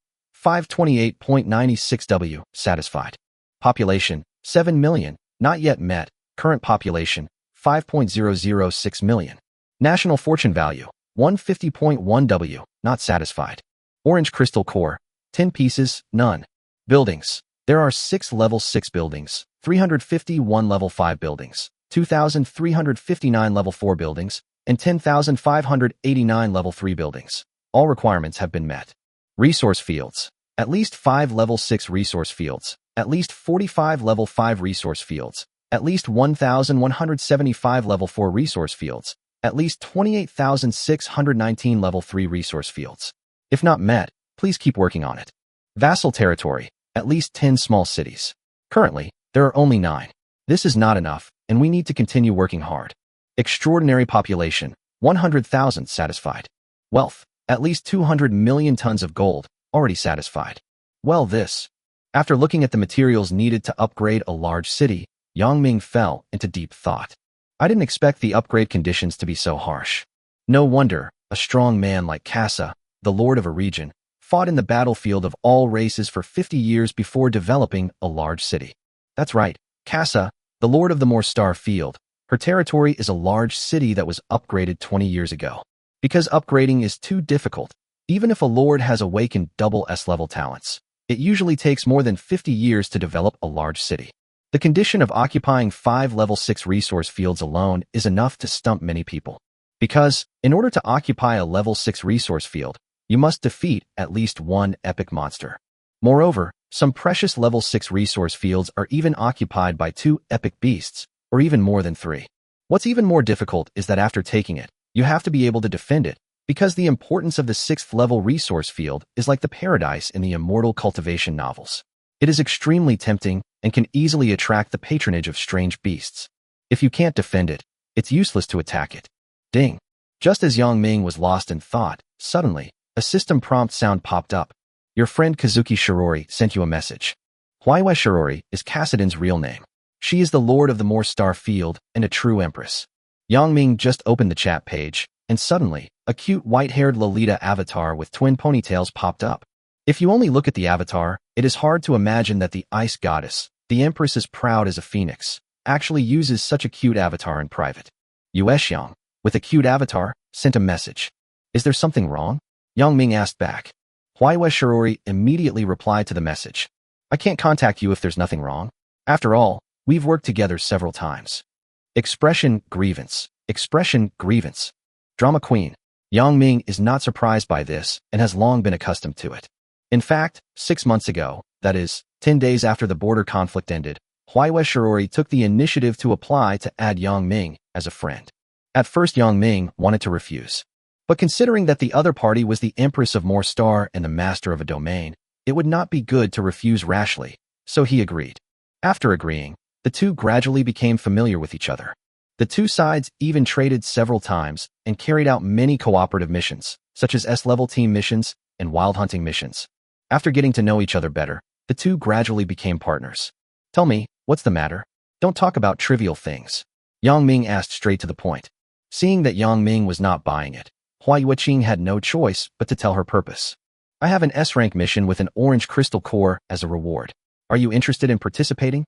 528.96W, satisfied. Population, 7 million, not yet met, current population, 5.006 million. National fortune value, 150.1W, not satisfied. Orange crystal core, 10 pieces, none. Buildings, there are 6 level 6 buildings, 351 level 5 buildings, 2,359 level 4 buildings, and 10,589 level 3 buildings. All requirements have been met. Resource fields, at least 5 level 6 resource fields, at least 45 level 5 resource fields, at least 1,175 level 4 resource fields, at least 28,619 level 3 resource fields. If not met, please keep working on it. Vassal territory, at least 10 small cities. Currently, there are only 9. This is not enough, and we need to continue working hard. Extraordinary population, 100,000 satisfied. Wealth, at least 200 million tons of gold, already satisfied. Well, this. After looking at the materials needed to upgrade a large city, Yang Ming fell into deep thought. I didn't expect the upgrade conditions to be so harsh. No wonder a strong man like Casa, the lord of a region, fought in the battlefield of all races for 50 years before developing a large city. That's right, Casa, the lord of the Moorstar field, her territory is a large city that was upgraded 20 years ago. Because upgrading is too difficult, even if a lord has awakened double S-level talents, it usually takes more than 50 years to develop a large city. The condition of occupying 5 level 6 resource fields alone is enough to stump many people. Because, in order to occupy a level 6 resource field, you must defeat at least one epic monster. Moreover, some precious level 6 resource fields are even occupied by 2 epic beasts, or even more than 3. What's even more difficult is that after taking it, you have to be able to defend it, because the importance of the 6th level resource field is like the paradise in the immortal cultivation novels. It is extremely tempting and can easily attract the patronage of strange beasts. If you can't defend it, it's useless to attack it. Ding. Just as Yang Ming was lost in thought, suddenly, a system prompt sound popped up. Your friend Kazuki Shirori sent you a message. Huiwa Shirori is Kassadin's real name. She is the lord of the Moorstar field and a true empress. Yang Ming just opened the chat page, and suddenly, a cute white-haired Lolita avatar with twin ponytails popped up. If you only look at the avatar, it is hard to imagine that the ice goddess, the empress as proud as a phoenix, actually uses such a cute avatar in private. Yuexiang, with a cute avatar, sent a message. Is there something wrong? Yang Ming asked back. Huayue Shirori immediately replied to the message. I can't contact you if there's nothing wrong. After all, we've worked together several times. Expression grievance. Expression grievance. Drama queen. Yang Ming is not surprised by this and has long been accustomed to it. In fact, 6 months ago, that is, 10 days after the border conflict ended, Huayue Shirori took the initiative to apply to add Yang Ming as a friend. At first Yang Ming wanted to refuse. But considering that the other party was the Empress of More Star and the master of a domain, it would not be good to refuse rashly, so he agreed. After agreeing, the two gradually became familiar with each other. The two sides even traded several times and carried out many cooperative missions, such as S-level team missions and wild hunting missions. After getting to know each other better, the two gradually became partners. Tell me, what's the matter? Don't talk about trivial things. Yang Ming asked straight to the point. Seeing that Yang Ming was not buying it, Huayue Qing had no choice but to tell her purpose. I have an S-rank mission with an orange crystal core as a reward. Are you interested in participating?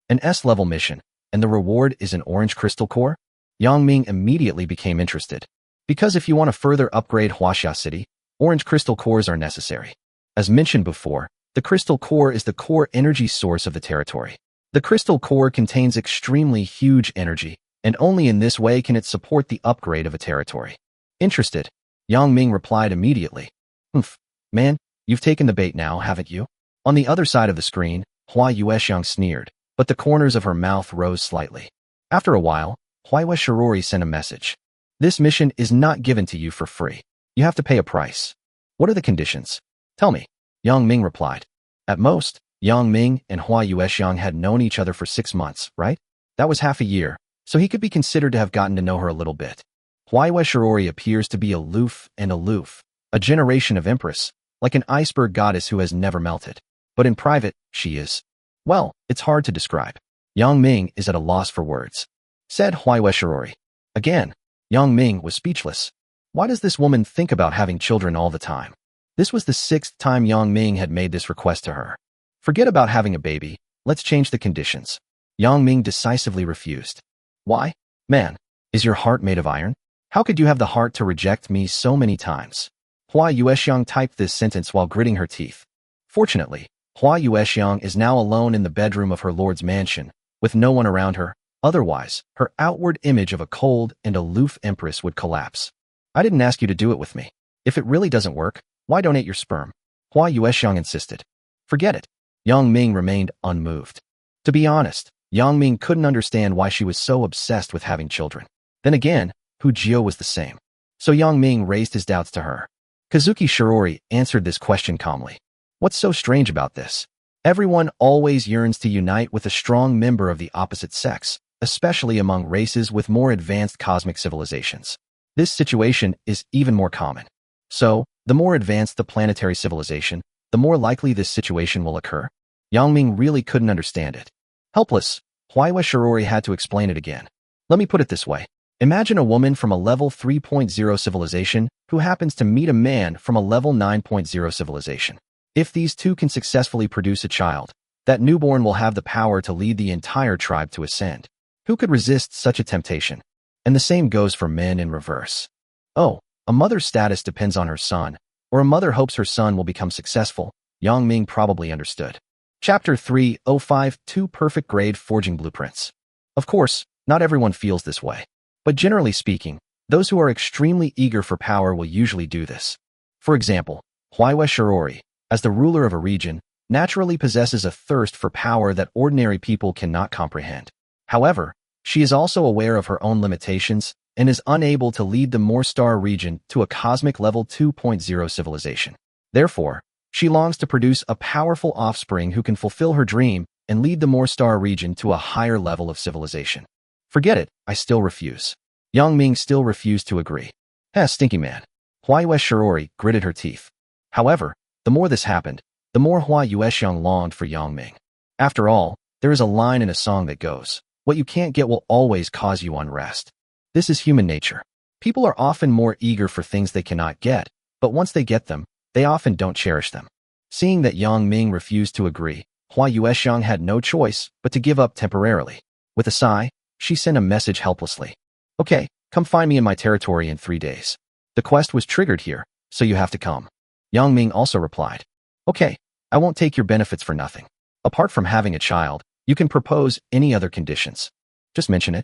An S-level mission, and the reward is an orange crystal core? Yang Ming immediately became interested. Because if you want to further upgrade Huaxia City, orange crystal cores are necessary. As mentioned before, the crystal core is the core energy source of the territory. The crystal core contains extremely huge energy, and only in this way can it support the upgrade of a territory. Interested? Yang Ming replied immediately. Man, you've taken the bait now, haven't you? On the other side of the screen, Huayue Xiang sneered, but the corners of her mouth rose slightly. After a while, Huayue Shirori sent a message. This mission is not given to you for free. You have to pay a price. What are the conditions? Tell me. Yang Ming replied. At most, Yang Ming and Huayue Xiang had known each other for 6 months, right? That was half a year, so he could be considered to have gotten to know her a little bit. Huayue Shirori appears to be aloof, a generation of empress, like an iceberg goddess who has never melted. But in private, she is. Well, it's hard to describe. Yang Ming is at a loss for words. Said Huayue Shirori. Again, Yang Ming was speechless. Why does this woman think about having children all the time? This was the 6th time Yang Ming had made this request to her. Forget about having a baby, let's change the conditions. Yang Ming decisively refused. Why? Man, is your heart made of iron? How could you have the heart to reject me so many times? Huayue Xiang typed this sentence while gritting her teeth. Fortunately, Huayue Xiang is now alone in the bedroom of her lord's mansion, with no one around her. Otherwise, her outward image of a cold and aloof empress would collapse. I didn't ask you to do it with me. If it really doesn't work, why donate your sperm? Huayue Xiang insisted. Forget it. Yang Ming remained unmoved. To be honest, Yang Ming couldn't understand why she was so obsessed with having children. Then again, Hu Jio was the same. So Yang Ming raised his doubts to her. Kazuki Shirori answered this question calmly. What's so strange about this? Everyone always yearns to unite with a strong member of the opposite sex, especially among races with more advanced cosmic civilizations. This situation is even more common. So, the more advanced the planetary civilization, the more likely this situation will occur. Yang Ming really couldn't understand it. Helpless, Huayue Shirori had to explain it again. Let me put it this way. Imagine a woman from a level 3.0 civilization who happens to meet a man from a level 9.0 civilization. If these two can successfully produce a child, that newborn will have the power to lead the entire tribe to ascend. Who could resist such a temptation? And the same goes for men in reverse. Oh, a mother's status depends on her son, or a mother hopes her son will become successful. Yang Ming probably understood. Chapter 305 2 Perfect Grade Forging Blueprints. Of course, not everyone feels this way. But generally speaking, those who are extremely eager for power will usually do this. For example, Huayue Shirori, as the ruler of a region, naturally possesses a thirst for power that ordinary people cannot comprehend. However, she is also aware of her own limitations and is unable to lead the More Star region to a cosmic level 2.0 civilization. Therefore, she longs to produce a powerful offspring who can fulfill her dream and lead the More Star region to a higher level of civilization. Forget it, I still refuse. Yang Ming still refused to agree. Stinky man. Huayue Shirori gritted her teeth. However, the more this happened, the more Huayue Xiang longed for Yang Ming. After all, there is a line in a song that goes, "What you can't get will always cause you unrest." This is human nature. People are often more eager for things they cannot get, but once they get them, they often don't cherish them. Seeing that Yang Ming refused to agree, Huayue Xiang had no choice but to give up temporarily. With a sigh, she sent a message helplessly. Okay, Come find me in my territory in 3 days. The quest was triggered here, so you have to come. Yang Ming also replied, Okay, I won't take your benefits for nothing. Apart from having a child, you can propose any other conditions. Just mention it.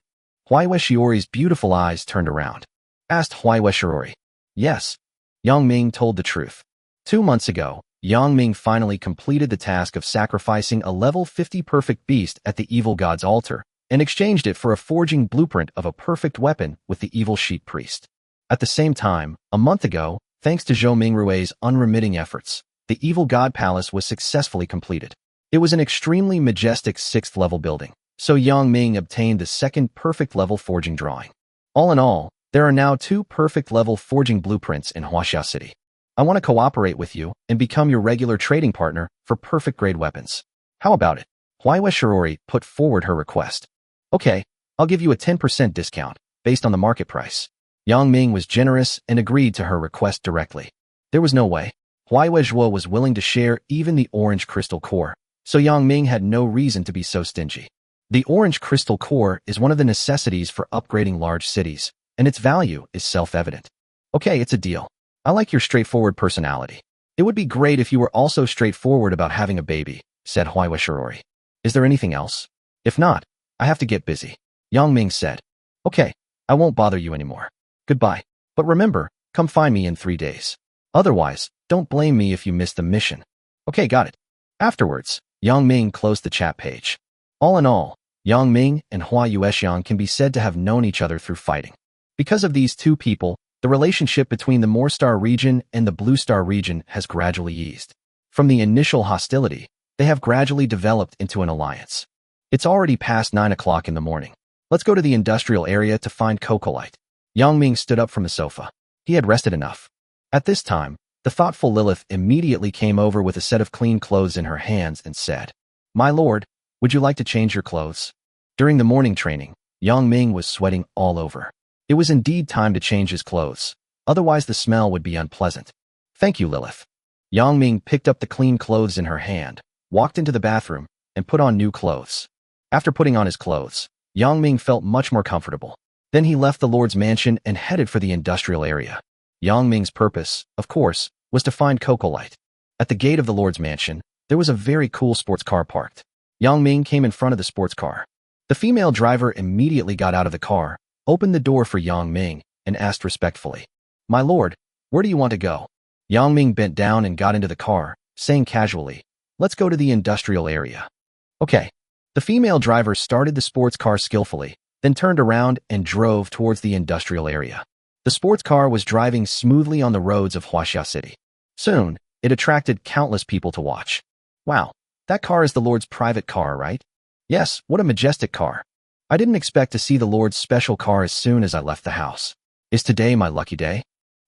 Huaiwe Shiori's beautiful eyes turned around. Asked Huaiwe Shiori. Yes. Yang Ming told the truth. 2 months ago, Yang Ming finally completed the task of sacrificing a level 50 perfect beast at the evil god's altar and exchanged it for a forging blueprint of a perfect weapon with the evil sheep priest. At the same time, a month ago, thanks to Zhou Mingrue's unremitting efforts, the evil god palace was successfully completed. It was an extremely majestic 6th level building, so Yang Ming obtained the 2nd perfect level forging drawing. All in all, there are now 2 perfect level forging blueprints in Huaxia City. I want to cooperate with you and become your regular trading partner for perfect grade weapons. How about it? Huaiwe Shiori put forward her request. Okay, I'll give you a 10% discount based on the market price. Yang Ming was generous and agreed to her request directly. There was no way. Huaiwe Zhuo was willing to share even the orange crystal core, so Yang Ming had no reason to be so stingy. The orange crystal core is one of the necessities for upgrading large cities, and its value is self-evident. Okay, it's a deal. I like your straightforward personality. It would be great if you were also straightforward about having a baby, said Huaiwe Shiori. Is there anything else? If not, I have to get busy. Yang Ming said. Okay, I won't bother you anymore. Goodbye. But remember, come find me in 3 days. Otherwise, don't blame me if you miss the mission. Okay, got it. Afterwards, Yang Ming closed the chat page. All in all, Yang Ming and Hua Yuexiang can be said to have known each other through fighting. Because of these two people, the relationship between the Moor Star region and the Blue Star region has gradually eased. From the initial hostility, they have gradually developed into an alliance. It's already past 9 o'clock in the morning. Let's go to the industrial area to find Cocolite. Yang Ming stood up from the sofa. He had rested enough. At this time, the thoughtful Lilith immediately came over with a set of clean clothes in her hands and said, My lord, would you like to change your clothes? During the morning training, Yang Ming was sweating all over. It was indeed time to change his clothes, otherwise the smell would be unpleasant. Thank you, Lilith. Yang Ming picked up the clean clothes in her hand, walked into the bathroom, and put on new clothes. After putting on his clothes, Yang Ming felt much more comfortable. Then he left the Lord's mansion and headed for the industrial area. Yang Ming's purpose, of course, was to find Cocolite. At the gate of the Lord's mansion, there was a very cool sports car parked. Yang Ming came in front of the sports car. The female driver immediately got out of the car, opened the door for Yang Ming, and asked respectfully, My lord, where do you want to go? Yang Ming bent down and got into the car, saying casually, Let's go to the industrial area. Okay. The female driver started the sports car skillfully, then turned around and drove towards the industrial area. The sports car was driving smoothly on the roads of Huaxia City. Soon, it attracted countless people to watch. Wow, that car is the Lord's private car, right? Yes, what a majestic car. I didn't expect to see the Lord's special car as soon as I left the house. Is today my lucky day?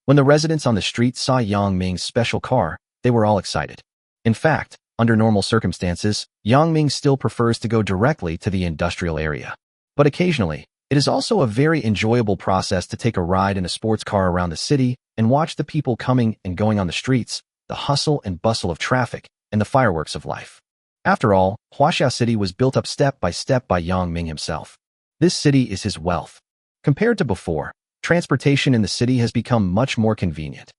When the residents on the street saw Yang Ming's special car, they were all excited. In fact, under normal circumstances, Yang Ming still prefers to go directly to the industrial area. But occasionally, it is also a very enjoyable process to take a ride in a sports car around the city and watch the people coming and going on the streets, the hustle and bustle of traffic, and the fireworks of life. After all, Huaxia City was built up step by Yang Ming himself. This city is his wealth. Compared to before, transportation in the city has become much more convenient.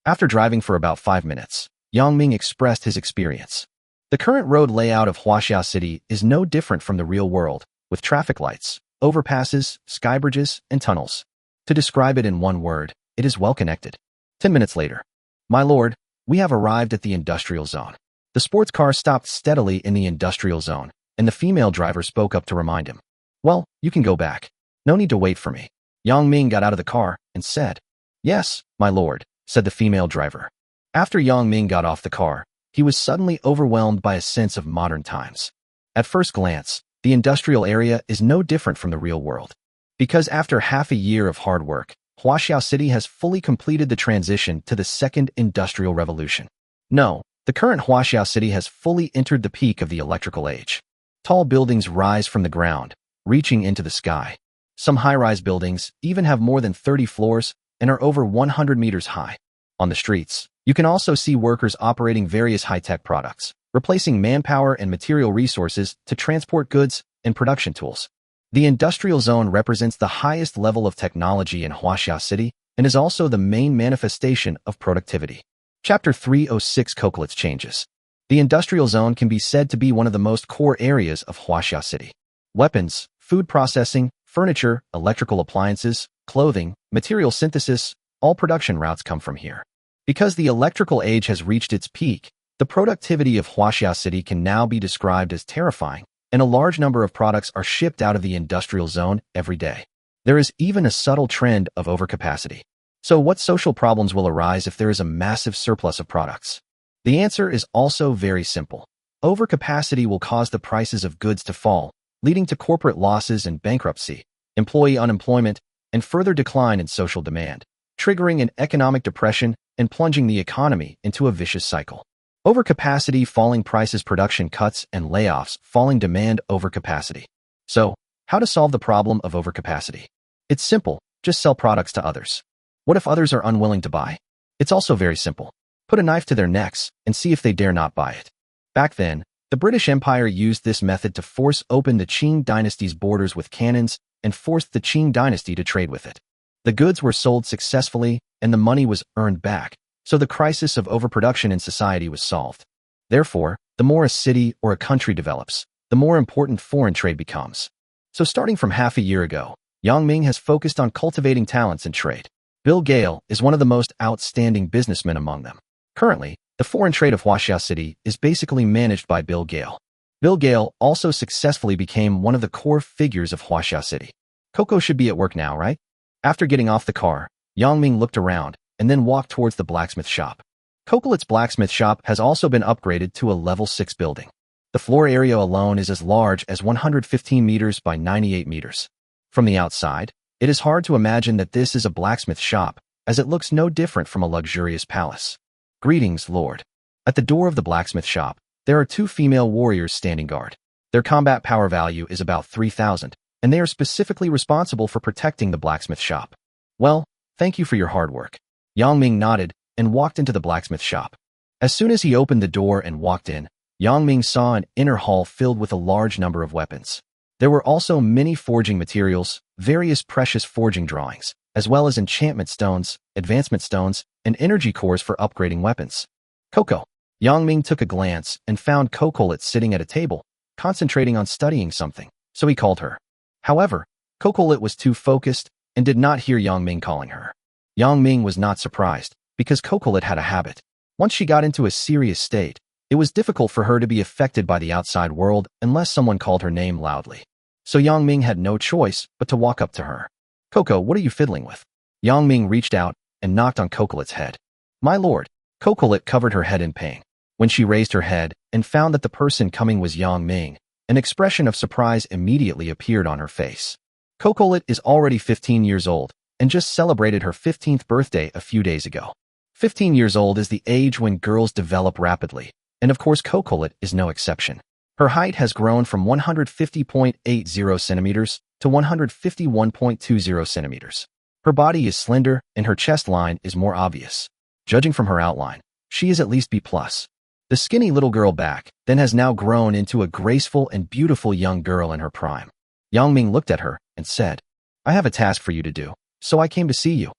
After driving for about 5 minutes, Yang Ming expressed his experience. The current road layout of Huaxia City is no different from the real world, with traffic lights, overpasses, skybridges, and tunnels. To describe it in one word, it is well connected. 10 minutes later. My lord, we have arrived at the industrial zone. The sports car stopped steadily in the industrial zone, and the female driver spoke up to remind him. Well, you can go back. No need to wait for me. Yang Ming got out of the car and said, Yes, my lord, said the female driver. After Yang Ming got off the car, he was suddenly overwhelmed by a sense of modern times. At first glance, the industrial area is no different from the real world. Because after half a year of hard work, Huaxia City has fully completed the transition to the second industrial revolution. No, the current Huaxia City has fully entered the peak of the electrical age. Tall buildings rise from the ground, reaching into the sky. Some high-rise buildings even have more than 30 floors and are over 100 meters high. On the streets, you can also see workers operating various high-tech products, replacing manpower and material resources to transport goods and production tools. The industrial zone represents the highest level of technology in Huaxia City and is also the main manifestation of productivity. Chapter 306 Cocolet's Changes. The industrial zone can be said to be one of the most core areas of Huaxia City. Weapons, food processing, furniture, electrical appliances, clothing, material synthesis, all production routes come from here. Because the electrical age has reached its peak, the productivity of Huaxia City can now be described as terrifying, and a large number of products are shipped out of the industrial zone every day. There is even a subtle trend of overcapacity. So what social problems will arise if there is a massive surplus of products? The answer is also very simple. Overcapacity will cause the prices of goods to fall, leading to corporate losses and bankruptcy, employee unemployment, and further decline in social demand, triggering an economic depression and plunging the economy into a vicious cycle. Overcapacity, falling prices, production cuts, and layoffs, falling demand, overcapacity. So, how to solve the problem of overcapacity? It's simple, just sell products to others. What if others are unwilling to buy? It's also very simple. Put a knife to their necks and see if they dare not buy it. Back then, the British Empire used this method to force open the Qing dynasty's borders with cannons and forced the Qing dynasty to trade with it. The goods were sold successfully and the money was earned back, so the crisis of overproduction in society was solved. Therefore, the more a city or a country develops, the more important foreign trade becomes. So starting from half a year ago, Yang Ming has focused on cultivating talents in trade. Bill Gale is one of the most outstanding businessmen among them. Currently, the foreign trade of Huaxia City is basically managed by Bill Gale. Bill Gale also successfully became one of the core figures of Huaxia City. Coco should be at work now, right? After getting off the car, Yang Ming looked around and then walked towards the blacksmith shop. Cocolet's blacksmith shop has also been upgraded to a level 6 building. The floor area alone is as large as 115 meters by 98 meters. From the outside, it is hard to imagine that this is a blacksmith shop, as it looks no different from a luxurious palace. Greetings, Lord. At the door of the blacksmith shop, there are 2 female warriors standing guard. Their combat power value is about 3,000, and they are specifically responsible for protecting the blacksmith shop. Well, thank you for your hard work. Yang Ming nodded and walked into the blacksmith shop. As soon as he opened the door and walked in, Yang Ming saw an inner hall filled with a large number of weapons. There were also many forging materials, various precious forging drawings, as well as enchantment stones, advancement stones, and energy cores for upgrading weapons. Coco. Yang Ming took a glance and found Cocolet sitting at a table, concentrating on studying something, so he called her. However, Cocolet was too focused and did not hear Yang Ming calling her. Yang Ming was not surprised, because Cocolet had a habit. Once she got into a serious state, it was difficult for her to be affected by the outside world unless someone called her name loudly. So Yang Ming had no choice but to walk up to her. Coco, what are you fiddling with? Yang Ming reached out and knocked on Cocolet's head. My lord. Cocolet covered her head in pain. When she raised her head and found that the person coming was Yang Ming, an expression of surprise immediately appeared on her face. Cocolet is already 15 years old and just celebrated her 15th birthday a few days ago. 15 years old is the age when girls develop rapidly, and of course Cocolet is no exception. Her height has grown from 150.80 centimeters to 151.20 centimeters. Her body is slender and her chest line is more obvious. Judging from her outline, she is at least B+. The skinny little girl back then has now grown into a graceful and beautiful young girl in her prime. Yang Ming looked at her and said, I have a task for you to do, so I came to see you.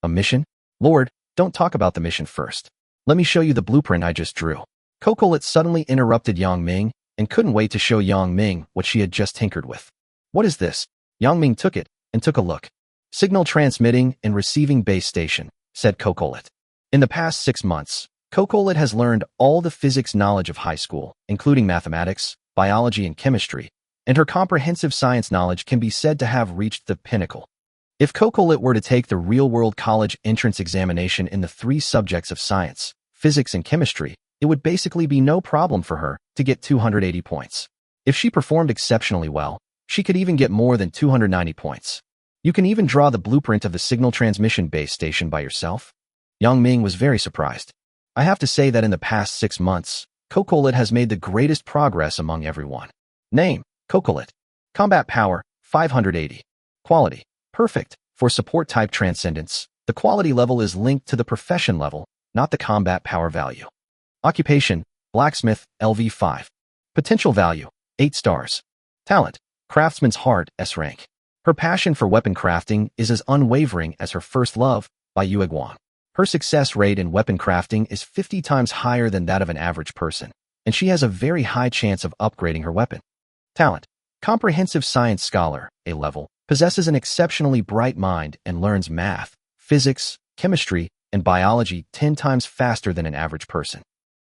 A mission? Lord, don't talk about the mission first. Let me show you the blueprint I just drew. Cocolet suddenly interrupted Yang Ming and couldn't wait to show Yang Ming what she had just tinkered with. What is this? Yang Ming took it and took a look. Signal transmitting and receiving base station, said Cocolet. In the past 6 months, Cocolet has learned all the physics knowledge of high school, including mathematics, biology, and chemistry, and her comprehensive science knowledge can be said to have reached the pinnacle. If Cocolet were to take the real-world college entrance examination in the 3 subjects of science, physics, and chemistry, it would basically be no problem for her to get 280 points. If she performed exceptionally well, she could even get more than 290 points. You can even draw the blueprint of the signal transmission base station by yourself? Yang Ming was very surprised. I have to say that in the past 6 months, Cocolet has made the greatest progress among everyone. Name, Cocolet. Combat power, 580. Quality, perfect. For support type transcendence, the quality level is linked to the profession level, not the combat power value. Occupation, blacksmith, LV5. Potential value, 8 stars. Talent, Craftsman's Heart, S rank. Her passion for weapon crafting is as unwavering as her first love, by Yue Guang. Her success rate in weapon crafting is 50 times higher than that of an average person, and she has a very high chance of upgrading her weapon. Talent. Comprehensive science scholar, A level, possesses an exceptionally bright mind and learns math, physics, chemistry, and biology 10 times faster than an average person.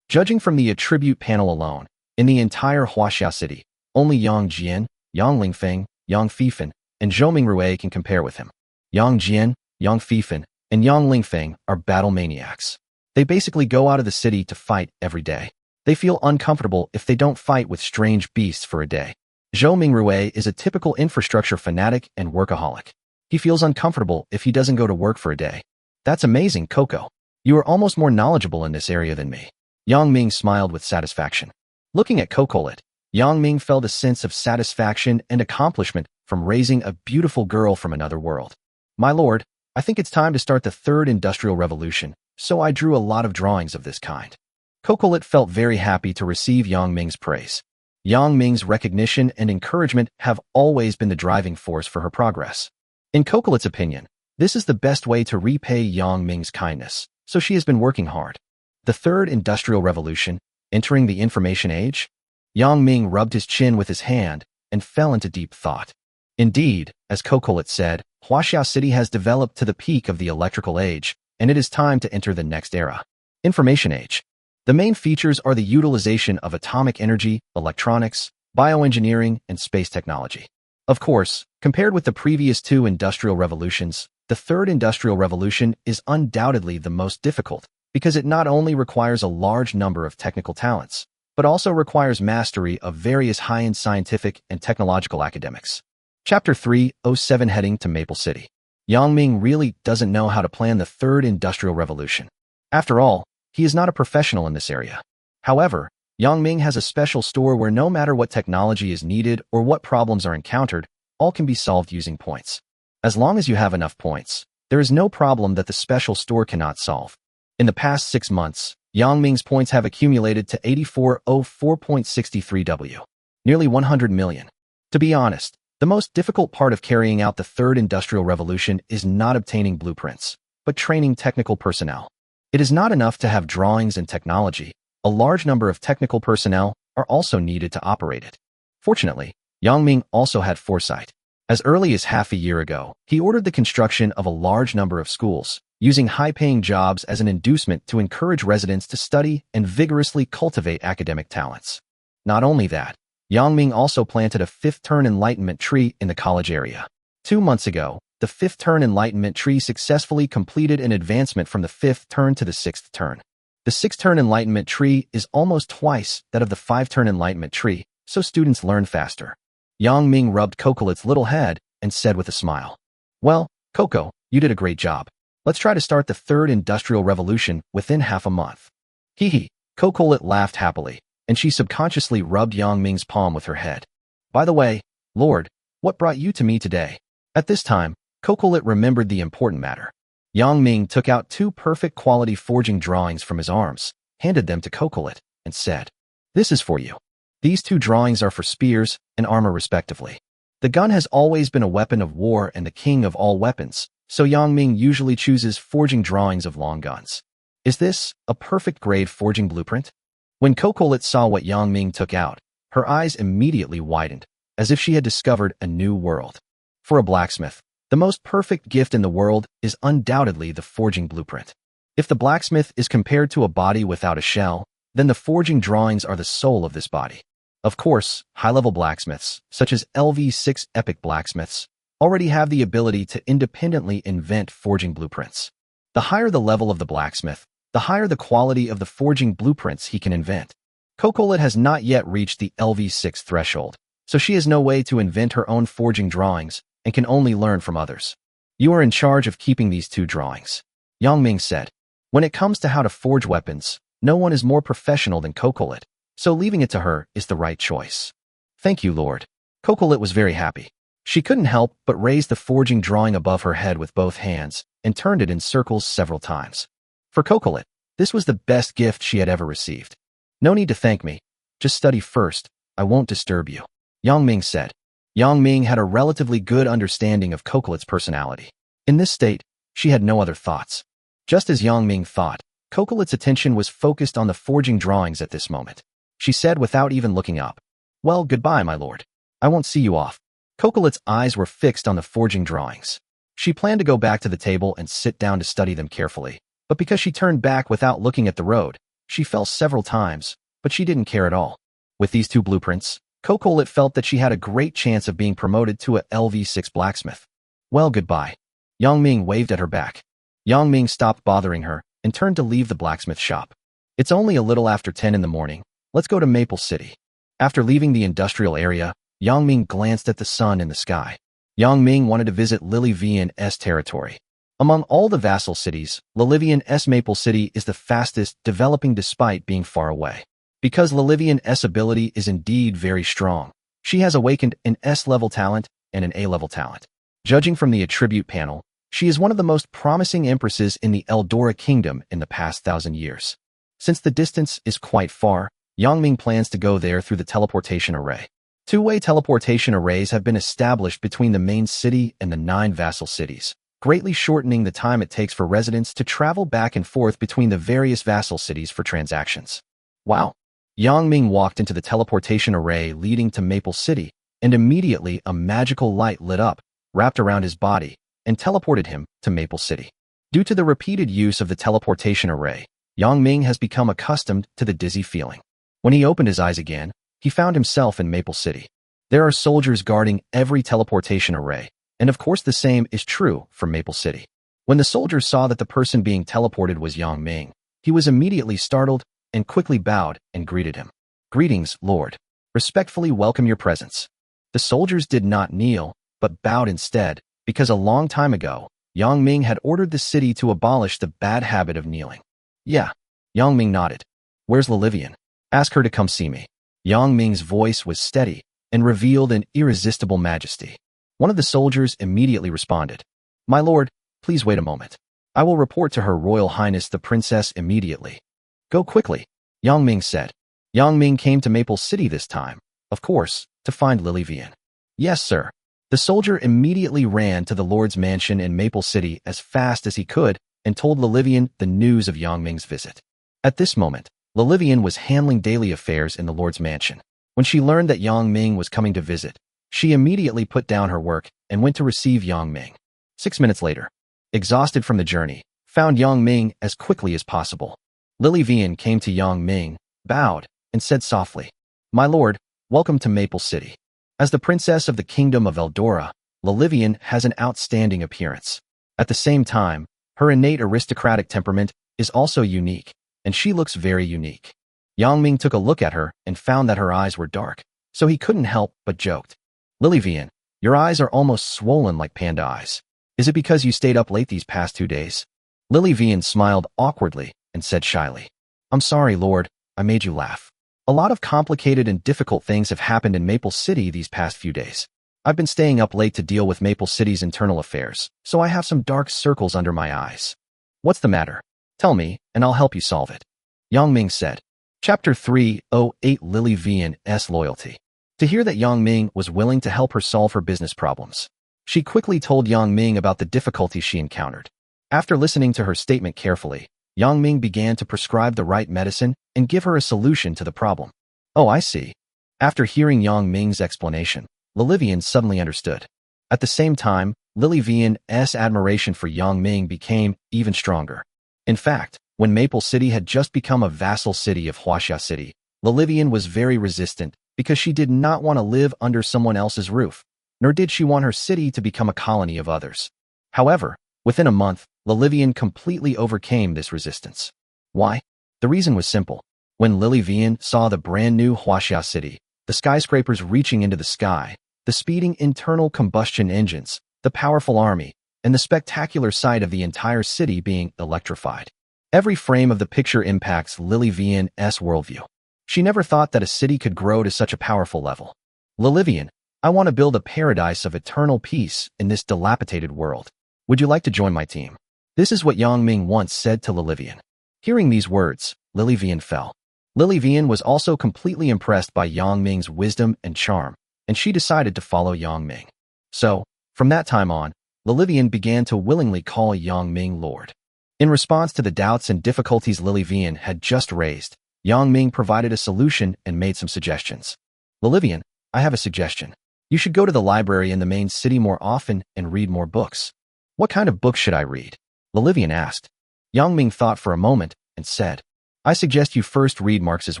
Judging from the attribute panel alone, in the entire Huaxia city, only Yang Jian, Yang Lingfeng, Yang Fifan, and Zhou Mingrui can compare with him. Yang Jian, Yang Fifan, and Yang Lingfeng are battle maniacs. They basically go out of the city to fight every day. They feel uncomfortable if they don't fight with strange beasts for a day. Zhou Mingrui is a typical infrastructure fanatic and workaholic. He feels uncomfortable if he doesn't go to work for a day. That's amazing, Coco. You are almost more knowledgeable in this area than me. Yang Ming smiled with satisfaction. Looking at Cocolet, Yang Ming felt a sense of satisfaction and accomplishment from raising a beautiful girl from another world. My lord, I think it's time to start the third industrial revolution, so I drew a lot of drawings of this kind. Cocolet felt very happy to receive Yang Ming's praise. Yang Ming's recognition and encouragement have always been the driving force for her progress. In Cocolet's opinion, this is the best way to repay Yang Ming's kindness, so she has been working hard. The third industrial revolution, entering the information age? Yang Ming rubbed his chin with his hand and fell into deep thought. Indeed, as Cocolet said, Huaxia City has developed to the peak of the electrical age, and it is time to enter the next era. Information age. The main features are the utilization of atomic energy, electronics, bioengineering, and space technology. Of course, compared with the previous two industrial revolutions, the third industrial revolution is undoubtedly the most difficult, because it not only requires a large number of technical talents, but also requires mastery of various high-end scientific and technological academics. Chapter 307 Heading to Maple City. Yang Ming really doesn't know how to plan the third industrial revolution. After all, he is not a professional in this area. However, Yang Ming has a special store where no matter what technology is needed or what problems are encountered, all can be solved using points. As long as you have enough points, there is no problem that the special store cannot solve. In the past 6 months, Yang Ming's points have accumulated to 8404.63 W, nearly 100 million. To be honest, the most difficult part of carrying out the third industrial revolution is not obtaining blueprints, but training technical personnel. It is not enough to have drawings and technology. A large number of technical personnel are also needed to operate it. Fortunately, Yang Ming also had foresight. As early as half a year ago, he ordered the construction of a large number of schools, using high-paying jobs as an inducement to encourage residents to study and vigorously cultivate academic talents. Not only that, Yang Ming also planted a fifth-turn enlightenment tree in the college area. 2 months ago, the fifth-turn enlightenment tree successfully completed an advancement from the fifth turn to the sixth turn. The sixth-turn enlightenment tree is almost twice that of the five-turn enlightenment tree, so students learn faster. Yang Ming rubbed Cocolet's little head and said with a smile, "Well, Coco, you did a great job. Let's try to start the third industrial revolution within half a month." Hee hee, Cocolet laughed happily, and she subconsciously rubbed Yang Ming's palm with her head. "By the way, Lord, what brought you to me today?" At this time, Cocolet remembered the important matter. Yang Ming took out 2 perfect quality forging drawings from his arms, handed them to Cocolet, and said, "This is for you. These 2 drawings are for spears and armor respectively. The gun has always been a weapon of war and the king of all weapons, so Yang Ming usually chooses forging drawings of long guns. Is this a perfect grade forging blueprint?" When Cocolet saw what Yang Ming took out, her eyes immediately widened, as if she had discovered a new world. For a blacksmith, the most perfect gift in the world is undoubtedly the forging blueprint. If the blacksmith is compared to a body without a shell, then the forging drawings are the soul of this body. Of course, high-level blacksmiths, such as LV6 epic blacksmiths, already have the ability to independently invent forging blueprints. The higher the level of the blacksmith, the higher the quality of the forging blueprints he can invent. Cocolet has not yet reached the LV6 threshold, so she has no way to invent her own forging drawings and can only learn from others. "You are in charge of keeping these 2 drawings," Yang Ming said. "When it comes to how to forge weapons, no one is more professional than Cocolet, so leaving it to her is the right choice." "Thank you, Lord." Cocolet was very happy. She couldn't help but raise the forging drawing above her head with both hands and turned it in circles several times. For Cocolet, this was the best gift she had ever received. "No need to thank me. Just study first. I won't disturb you," Yang Ming said. Yang Ming had a relatively good understanding of Cocolet's personality. In this state, she had no other thoughts. Just as Yang Ming thought, Cocolet's attention was focused on the forging drawings at this moment. She said without even looking up, "Well, goodbye, my lord. I won't see you off." Cocolet's eyes were fixed on the forging drawings. She planned to go back to the table and sit down to study them carefully, but because she turned back without looking at the road, she fell several times, but she didn't care at all. With these two blueprints, Cocolet felt that she had a great chance of being promoted to a LV6 blacksmith. "Well, goodbye." Yang Ming waved at her back. Yang Ming stopped bothering her and turned to leave the blacksmith shop. "It's only a little after 10 in the morning. Let's go to Maple City." After leaving the industrial area, Yang Ming glanced at the sun in the sky. Yang Ming wanted to visit Lily Vian's territory. Among all the vassal cities, Lilivian's Maple City is the fastest developing despite being far away. Because Lilivian's ability is indeed very strong, she has awakened an S-level talent and an A-level talent. Judging from the attribute panel, she is one of the most promising empresses in the Eldora Kingdom in the past 1,000 years. Since the distance is quite far, Yang Ming plans to go there through the teleportation array. Two-way teleportation arrays have been established between the main city and the 9 vassal cities, greatly shortening the time it takes for residents to travel back and forth between the various vassal cities for transactions. Wow! Yang Ming walked into the teleportation array leading to Maple City, and immediately a magical light lit up, wrapped around his body, and teleported him to Maple City. Due to the repeated use of the teleportation array, Yang Ming has become accustomed to the dizzy feeling. When he opened his eyes again, he found himself in Maple City. There are soldiers guarding every teleportation array, and of course the same is true for Maple City. When the soldiers saw that the person being teleported was Yang Ming, he was immediately startled and quickly bowed and greeted him. "Greetings, Lord. Respectfully welcome your presence." The soldiers did not kneel, but bowed instead, because a long time ago, Yang Ming had ordered the city to abolish the bad habit of kneeling. "Yeah." Yang Ming nodded. "Where's Lilivian? Ask her to come see me." Yang Ming's voice was steady and revealed an irresistible majesty. One of the soldiers immediately responded, "My lord, please wait a moment. I will report to Her Royal Highness the Princess immediately." "Go quickly," Yang Ming said. Yang Ming came to Maple City this time, of course, to find Lilivian. "Yes, sir." The soldier immediately ran to the Lord's mansion in Maple City as fast as he could and told Lilivian the news of Yang Ming's visit. At this moment, Lilivian was handling daily affairs in the Lord's mansion. When she learned that Yang Ming was coming to visit, she immediately put down her work and went to receive Yang Ming. 6 minutes later, exhausted from the journey, found Yang Ming as quickly as possible. Lilivian came to Yang Ming, bowed, and said softly, "My lord, welcome to Maple City." As the princess of the Kingdom of Eldora, Lilivian has an outstanding appearance. At the same time, her innate aristocratic temperament is also unique, and she looks very unique. Yang Ming took a look at her and found that her eyes were dark, so he couldn't help but joked. "Lilivian, your eyes are almost swollen like panda eyes. Is it because you stayed up late these past 2 days?" Lilivian smiled awkwardly and said shyly, "I'm sorry, Lord, I made you laugh. A lot of complicated and difficult things have happened in Maple City these past few days. I've been staying up late to deal with Maple City's internal affairs, so I have some dark circles under my eyes. What's the matter? Tell me, and I'll help you solve it." Yang Ming said. Chapter 308 Lilivian's Loyalty. To hear that Yang Ming was willing to help her solve her business problems, she quickly told Yang Ming about the difficulties she encountered. After listening to her statement carefully, Yang Ming began to prescribe the right medicine and give her a solution to the problem. "Oh, I see." After hearing Yang Ming's explanation, Lilivian suddenly understood. At the same time, Lilivian's admiration for Yang Ming became even stronger. In fact, when Maple City had just become a vassal city of Huaxia City, Lilivian was very resistant because she did not want to live under someone else's roof, nor did she want her city to become a colony of others. However, within a month, Lilivian completely overcame this resistance. Why? The reason was simple. When Lilivian saw the brand new Huaxia City, the skyscrapers reaching into the sky, the speeding internal combustion engines, the powerful army, and the spectacular sight of the entire city being electrified. Every frame of the picture impacts Lilivian's worldview. She never thought that a city could grow to such a powerful level. "Lilivian, I want to build a paradise of eternal peace in this dilapidated world. Would you like to join my team?" This is what Yang Ming once said to Lilivian. Hearing these words, Lilivian fell. Lilivian was also completely impressed by Yang Ming's wisdom and charm. and she decided to follow Yang Ming. So, from that time on, Lilivian began to willingly call Yang Ming Lord. In response to the doubts and difficulties Lilivian had just raised, Yang Ming provided a solution and made some suggestions. Lilivian, I have a suggestion. You should go to the library in the main city more often and read more books. What kind of books should I read? Lilivian asked. Yang Ming thought for a moment and said, I suggest you first read Marx's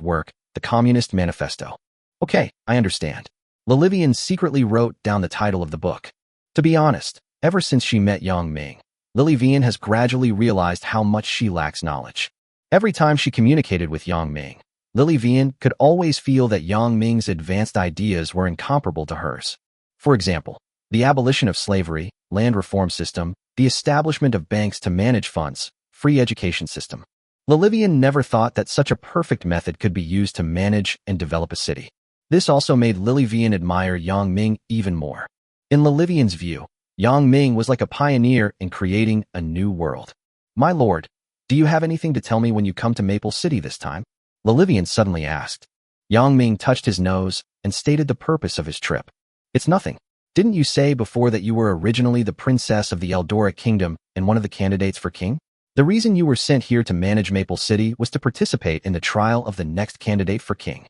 work, The Communist Manifesto. Okay, I understand. Lilivian secretly wrote down the title of the book. To be honest, ever since she met Yang Ming, Lilivian has gradually realized how much she lacks knowledge. Every time she communicated with Yang Ming, Lilivian could always feel that Yang Ming's advanced ideas were incomparable to hers. For example, the abolition of slavery, land reform system, the establishment of banks to manage funds, free education system. Lilivian never thought that such a perfect method could be used to manage and develop a city. This also made Lilivian admire Yang Ming even more. In Lilivian's view, Yang Ming was like a pioneer in creating a new world. My lord, do you have anything to tell me when you come to Maple City this time? Lilivian suddenly asked. Yang Ming touched his nose and stated the purpose of his trip. It's nothing. Didn't you say before that you were originally the princess of the Eldora Kingdom and one of the candidates for king? The reason you were sent here to manage Maple City was to participate in the trial of the next candidate for king.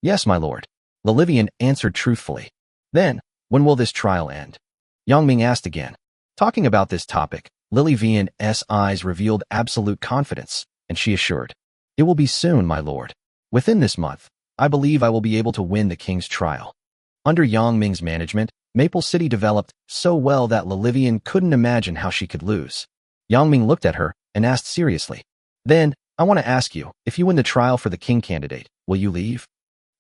Yes, my lord. Lilivian answered truthfully. Then, when will this trial end? Yang Ming asked again. Talking about this topic, Lilivian's eyes revealed absolute confidence, and she assured, It will be soon, my lord. Within this month, I believe I will be able to win the king's trial. Under Yang Ming's management, Maple City developed so well that Lilivian couldn't imagine how she could lose. Yang Ming looked at her and asked seriously, Then, I want to ask you, if you win the trial for the king candidate, will you leave?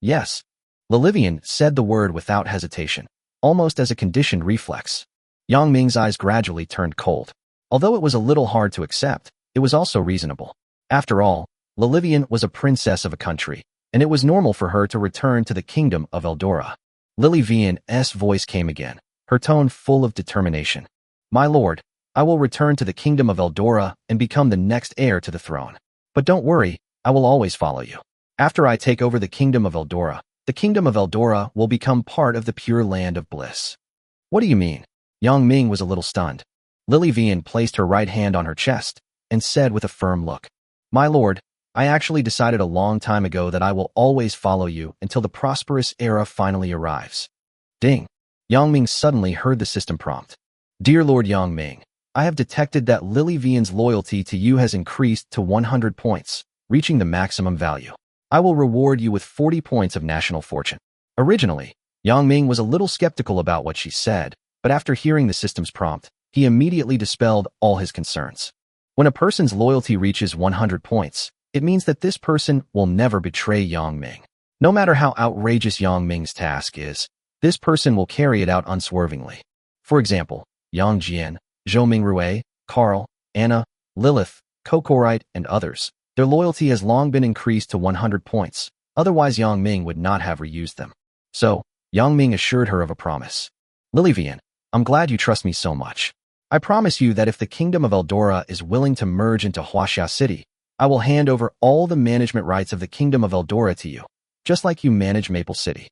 Yes. Lilivian said the word without hesitation, almost as a conditioned reflex. Yang Ming's eyes gradually turned cold. Although it was a little hard to accept, it was also reasonable. After all, Lilivian was a princess of a country, and it was normal for her to return to the kingdom of Eldora. Lilivian's voice came again, her tone full of determination. My lord, I will return to the kingdom of Eldora and become the next heir to the throne. But don't worry, I will always follow you. After I take over the kingdom of Eldora, the kingdom of Eldora will become part of the pure land of bliss. What do you mean? Yang Ming was a little stunned. Lilivian placed her right hand on her chest and said with a firm look, My lord, I actually decided a long time ago that I will always follow you until the prosperous era finally arrives. Ding! Yang Ming suddenly heard the system prompt. Dear Lord Yang Ming, I have detected that Lilivian's loyalty to you has increased to 100 points, reaching the maximum value. I will reward you with 40 points of national fortune. Originally, Yang Ming was a little skeptical about what she said, but after hearing the system's prompt, he immediately dispelled all his concerns. When a person's loyalty reaches 100 points, it means that this person will never betray Yang Ming. No matter how outrageous Yang Ming's task is, this person will carry it out unswervingly. For example, Yang Jian, Zhou Mingrui, Carl, Anna, Lilith, Kokorite, and others. Their loyalty has long been increased to 100 points, otherwise Yang Ming would not have reused them. So, Yang Ming assured her of a promise. Lilivian, I'm glad you trust me so much. I promise you that if the kingdom of Eldora is willing to merge into Huaxia City, I will hand over all the management rights of the kingdom of Eldora to you, just like you manage Maple City.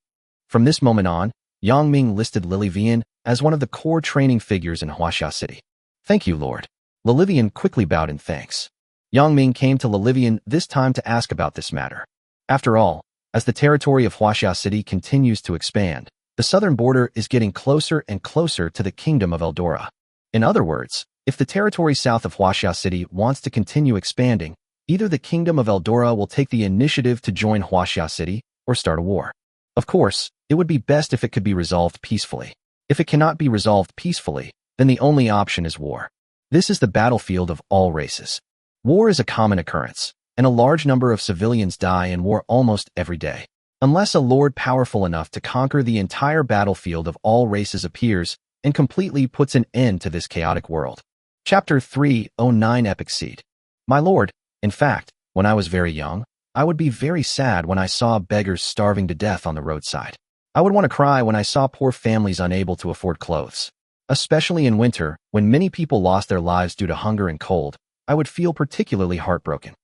From this moment on, Yang Ming listed Lilivian as one of the core training figures in Huaxia City. Thank you, Lord. Lilivian quickly bowed in thanks. Yang Ming came to Lilivian this time to ask about this matter. After all, as the territory of Huaxia City continues to expand, the southern border is getting closer and closer to the kingdom of Eldora. In other words, if the territory south of Huaxia City wants to continue expanding, either the kingdom of Eldora will take the initiative to join Huaxia City or start a war. Of course, it would be best if it could be resolved peacefully. If it cannot be resolved peacefully, then the only option is war. This is the battlefield of all races. War is a common occurrence, and a large number of civilians die in war almost every day. Unless a lord powerful enough to conquer the entire battlefield of all races appears and completely puts an end to this chaotic world. Chapter 309 Epic Seed. My lord, in fact, when I was very young, I would be very sad when I saw beggars starving to death on the roadside. I would want to cry when I saw poor families unable to afford clothes. Especially in winter, when many people lost their lives due to hunger and cold, I would feel particularly heartbroken.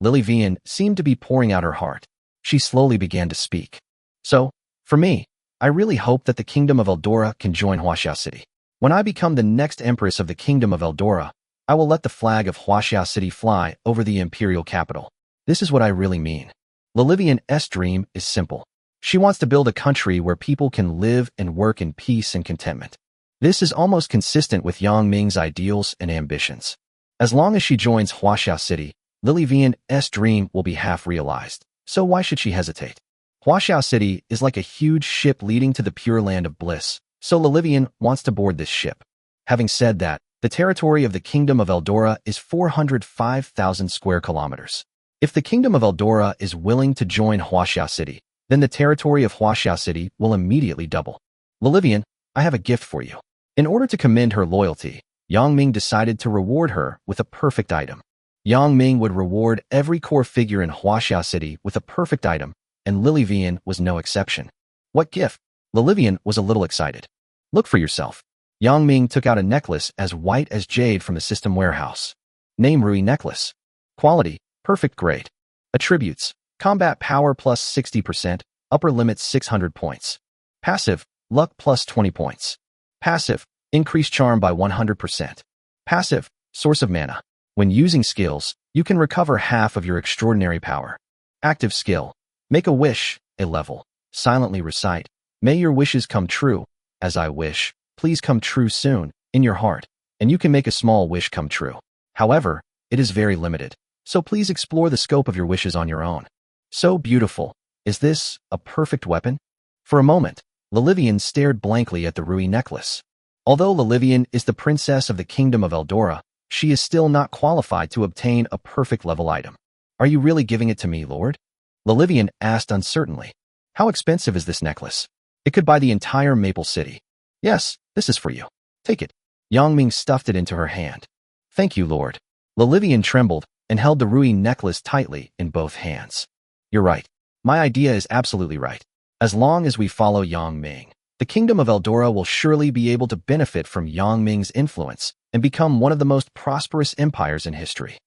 Lilivian seemed to be pouring out her heart. She slowly began to speak. So, for me, I really hope that the Kingdom of Eldora can join Huaxia City. When I become the next empress of the Kingdom of Eldora, I will let the flag of Huaxia City fly over the imperial capital. This is what I really mean. Lilivian's dream is simple. She wants to build a country where people can live and work in peace and contentment. This is almost consistent with Yang Ming's ideals and ambitions. As long as she joins Huaxia City, Lilivian's dream will be half realized. So why should she hesitate? Huaxia City is like a huge ship leading to the pure land of bliss, so Lilivian wants to board this ship. Having said that, the territory of the Kingdom of Eldora is 405,000 square kilometers. If the Kingdom of Eldora is willing to join Huaxia City, then the territory of Huaxia City will immediately double. Lilivian, I have a gift for you. In order to commend her loyalty, Yang Ming decided to reward her with a perfect item. Yang Ming would reward every core figure in Huaxia City with a perfect item, and Lilivian was no exception. What gift? Lilivian was a little excited. Look for yourself. Yang Ming took out a necklace as white as jade from the system warehouse. Name Rui Necklace. Quality, perfect grade. Attributes, combat power plus 60%, upper limit 600 points. Passive, luck plus 20 points. Passive, increase charm by 100%. Passive, source of mana. When using skills, you can recover half of your extraordinary power. Active skill, make a wish, a level. Silently recite, may your wishes come true, as I wish. Please come true soon, in your heart, and you can make a small wish come true. However, it is very limited, so please explore the scope of your wishes on your own. So beautiful. Is this a perfect weapon? For a moment, Lilivian stared blankly at the Rui necklace. Although Lilivian is the princess of the Kingdom of Eldora, she is still not qualified to obtain a perfect level item. Are you really giving it to me, Lord? Lilivian asked uncertainly. How expensive is this necklace? It could buy the entire Maple City. Yes, this is for you. Take it. Yang Ming stuffed it into her hand. Thank you, Lord. Lilivian trembled and held the Rui necklace tightly in both hands. You're right. My idea is absolutely right. As long as we follow Yang Ming, the Kingdom of Eldora will surely be able to benefit from Yang Ming's influence and become one of the most prosperous empires in history.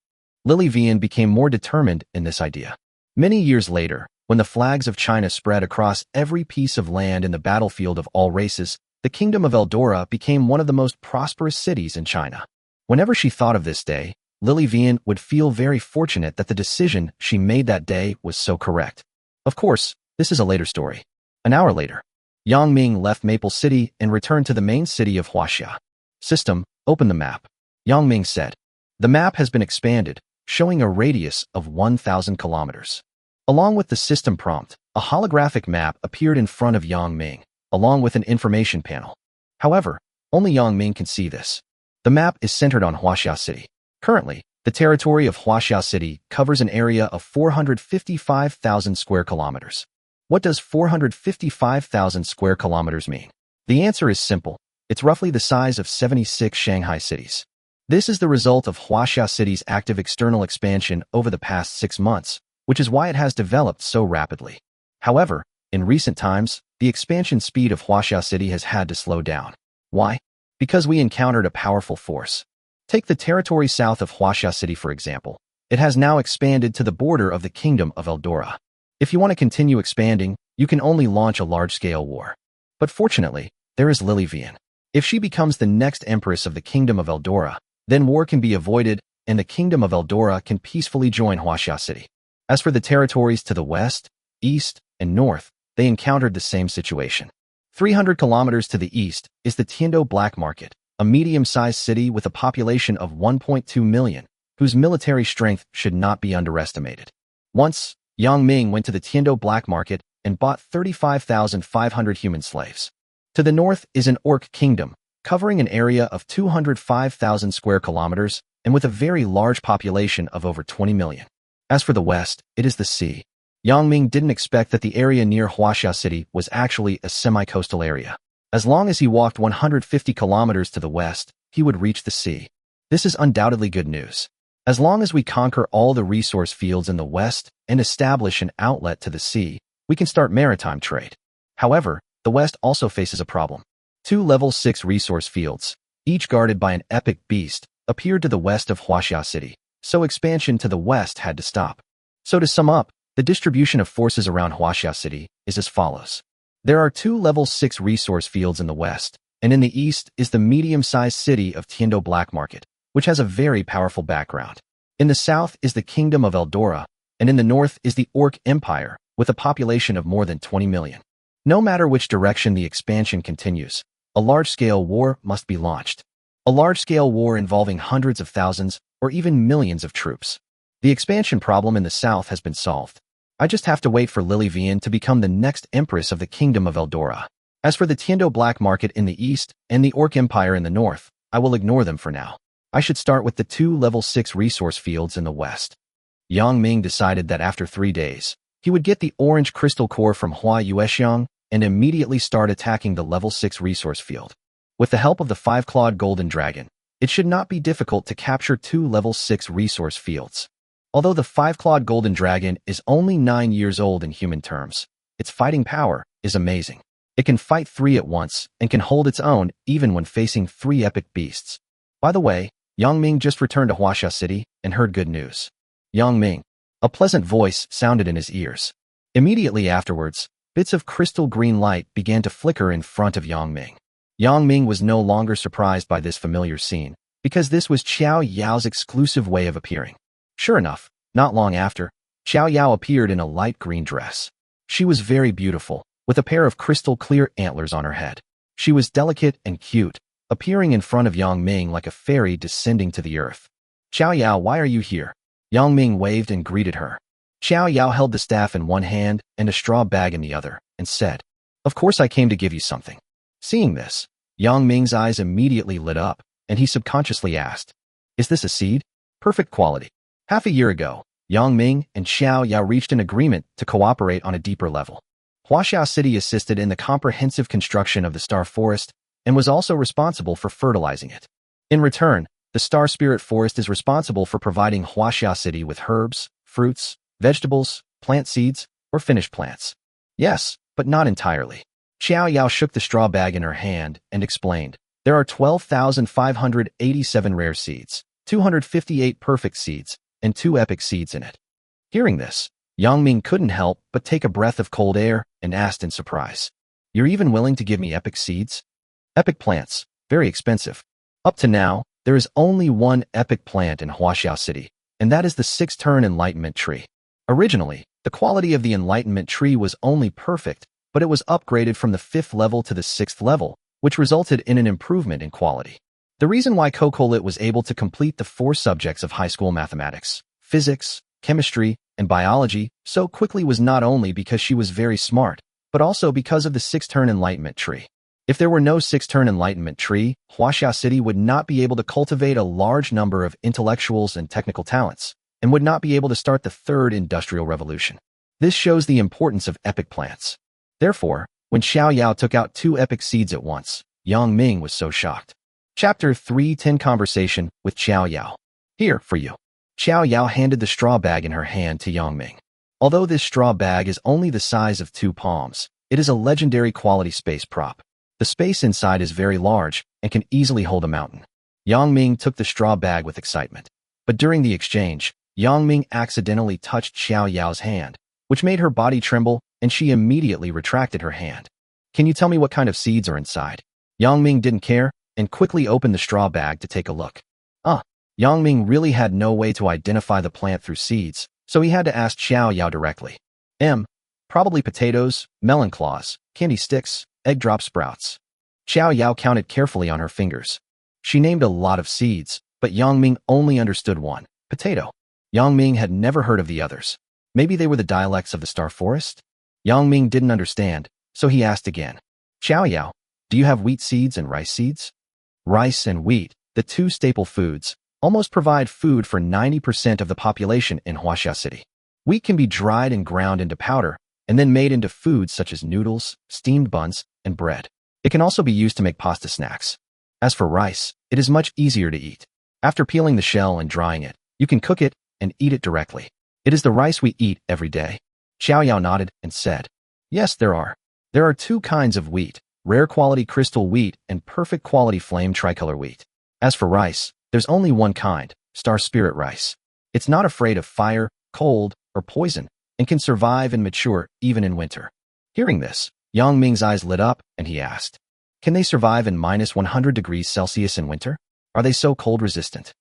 Lilivian became more determined in this idea. Many years later, when the flags of China spread across every piece of land in the battlefield of all races, the Kingdom of Eldora became one of the most prosperous cities in China. Whenever she thought of this day, Lilivian would feel very fortunate that the decision she made that day was so correct. Of course, this is a later story. An hour later, Yang Ming left Maple City and returned to the main city of Huaxia. System, open the map. Yang Ming said. The map has been expanded, showing a radius of 1,000 kilometers. Along with the system prompt, a holographic map appeared in front of Yang Ming, along with an information panel. However, only Yang Ming can see this. The map is centered on Huaxia City. Currently, the territory of Huaxia City covers an area of 455,000 square kilometers. What does 455,000 square kilometers mean? The answer is simple. It's roughly the size of 76 Shanghai cities. This is the result of Huaxia City's active external expansion over the past 6 months, which is why it has developed so rapidly. However, in recent times, the expansion speed of Huaxia City has had to slow down. Why? Because we encountered a powerful force. Take the territory south of Huaxia City, for example. It has now expanded to the border of the Kingdom of Eldora. If you want to continue expanding, you can only launch a large-scale war. But fortunately, there is Lilivian. If she becomes the next empress of the Kingdom of Eldora, then war can be avoided and the Kingdom of Eldora can peacefully join Huaxia City. As for the territories to the west, east, and north, they encountered the same situation. 300 kilometers to the east is the Tiando Black Market, a medium-sized city with a population of 1.2 million, whose military strength should not be underestimated. Once, Yang Ming went to the Tiando Black Market and bought 35,500 human slaves. To the north is an Orc Kingdom, covering an area of 205,000 square kilometers and with a very large population of over 20 million. As for the west, it is the sea. Yang Ming didn't expect that the area near Huaxia City was actually a semi-coastal area. As long as he walked 150 kilometers to the west, he would reach the sea. This is undoubtedly good news. As long as we conquer all the resource fields in the west and establish an outlet to the sea, we can start maritime trade. However, the west also faces a problem. 2 level 6 resource fields, each guarded by an epic beast, appeared to the west of Huaxia City, so expansion to the west had to stop. So to sum up, the distribution of forces around Huaxia City is as follows. There are two level 6 resource fields in the west, and in the east is the medium-sized city of Tiendo Black Market, which has a very powerful background. In the south is the Kingdom of Eldora, and in the north is the Orc Empire, with a population of more than 20 million. No matter which direction the expansion continues, a large-scale war must be launched. A large-scale war involving hundreds of thousands or even millions of troops. The expansion problem in the south has been solved. I just have to wait for Lily Vian to become the next empress of the Kingdom of Eldora. As for the Tiendo Black Market in the east and the Orc Empire in the north, I will ignore them for now. I should start with the two level 6 resource fields in the west. Yang Ming decided that after 3 days, he would get the orange crystal core from Hua Yuexiang and immediately start attacking the level 6 resource field. With the help of the 5-clawed golden dragon, it should not be difficult to capture 2 level 6 resource fields. Although the 5-clawed golden dragon is only 9 years old in human terms, its fighting power is amazing. It can fight 3 at once and can hold its own even when facing 3 epic beasts. By the way, Yang Ming just returned to Huaxia City and heard good news. Yang Ming. A pleasant voice sounded in his ears. Immediately afterwards, bits of crystal green light began to flicker in front of Yang Ming. Yang Ming was no longer surprised by this familiar scene, because this was Qiao Yao's exclusive way of appearing. Sure enough, not long after, Qiao Yao appeared in a light green dress. She was very beautiful, with a pair of crystal-clear antlers on her head. She was delicate and cute, appearing in front of Yang Ming like a fairy descending to the earth. Qiao Yao, why are you here? Yang Ming waved and greeted her. Qiao Yao held the staff in one hand and a straw bag in the other, and said, "Of course I came to give you something." Seeing this, Yang Ming's eyes immediately lit up, and he subconsciously asked, "Is this a seed? Perfect quality." Half a year ago, Yang Ming and Xiao Yao reached an agreement to cooperate on a deeper level. Huaxia City assisted in the comprehensive construction of the Star Forest and was also responsible for fertilizing it. In return, the Star Spirit Forest is responsible for providing Huaxia City with herbs, fruits, vegetables, plant seeds, or finished plants. Yes, but not entirely. Xiao Yao shook the straw bag in her hand and explained, "There are 12,587 rare seeds, 258 perfect seeds, and 2 epic seeds in it." Hearing this, Yang Ming couldn't help but take a breath of cold air and asked in surprise, "You're even willing to give me epic seeds?" Epic plants, very expensive. Up to now, there is only one epic plant in Huaxia City, and that is the 6th-turn Enlightenment Tree. Originally, the quality of the Enlightenment Tree was only perfect, but it was upgraded from the 5th level to the 6th level, which resulted in an improvement in quality. The reason why Kokolit was able to complete the 4 subjects of high school mathematics, physics, chemistry, and biology so quickly was not only because she was very smart, but also because of the 6th-turn Enlightenment Tree. If there were no 6th-turn Enlightenment Tree, Huaxia City would not be able to cultivate a large number of intellectuals and technical talents, and would not be able to start the 3rd Industrial Revolution. This shows the importance of epic plants. Therefore, when Xiao Yao took out 2 epic seeds at once, Yang Ming was so shocked. Chapter 310 Conversation with Xiao Yao. Here, for you. Xiao Yao handed the straw bag in her hand to Yang Ming. Although this straw bag is only the size of 2 palms, it is a legendary quality space prop. The space inside is very large and can easily hold a mountain. Yang Ming took the straw bag with excitement. But during the exchange, Yang Ming accidentally touched Xiao Yao's hand, which made her body tremble, and she immediately retracted her hand. "Can you tell me what kind of seeds are inside?" Yang Ming didn't care and quickly opened the straw bag to take a look. Yang Ming really had no way to identify the plant through seeds, so he had to ask Xiao Yao directly. Probably potatoes, melon claws, candy sticks, egg drop sprouts." Xiao Yao counted carefully on her fingers. She named a lot of seeds, but Yang Ming only understood one, potato. Yang Ming had never heard of the others. Maybe they were the dialects of the Star Forest? Yang Ming didn't understand, so he asked again. "Xiao Yao, do you have wheat seeds and rice seeds?" Rice and wheat, the 2 staple foods, almost provide food for 90% of the population in Huaxia City. Wheat can be dried and ground into powder, and then made into foods such as noodles, steamed buns, and bread. It can also be used to make pasta snacks. As for rice, it is much easier to eat. After peeling the shell and drying it, you can cook it and eat it directly. It is the rice we eat every day. Xiao Yao nodded and said, "Yes, there are. There are 2 kinds of wheat, rare quality crystal wheat and perfect quality flame tricolor wheat. As for rice, there's only one kind, Star Spirit rice. It's not afraid of fire, cold, or poison, and can survive and mature even in winter." Hearing this, Yang Ming's eyes lit up, and he asked, "Can they survive in minus 100 degrees Celsius in winter? Are they so cold resistant?"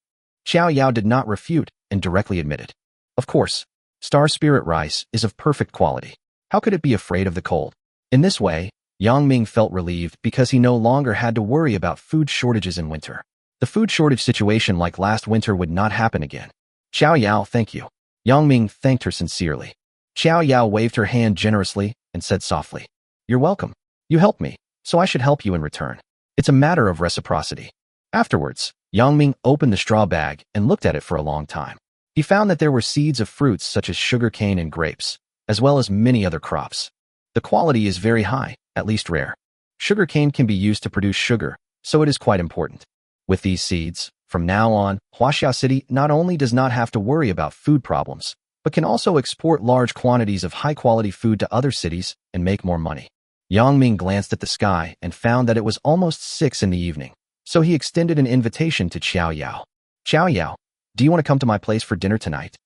Xiao Yao did not refute and directly admitted, "Of course, Star Spirit rice is of perfect quality. How could it be afraid of the cold?" In this way, Yang Ming felt relieved because he no longer had to worry about food shortages in winter. The food shortage situation like last winter would not happen again. "Xiao Yao, thank you." Yang Ming thanked her sincerely. Xiao Yao waved her hand generously and said softly, "You're welcome. You helped me, so I should help you in return. It's a matter of reciprocity." Afterwards, Yang Ming opened the straw bag and looked at it for a long time. He found that there were seeds of fruits such as sugarcane and grapes, as well as many other crops. The quality is very high, at least rare. Sugarcane can be used to produce sugar, so it is quite important. With these seeds, from now on, Huaxia City not only does not have to worry about food problems, but can also export large quantities of high-quality food to other cities and make more money. Yang Ming glanced at the sky and found that it was almost 6 in the evening, so he extended an invitation to Xiao Yao. "Xiao Yao, do you want to come to my place for dinner tonight?"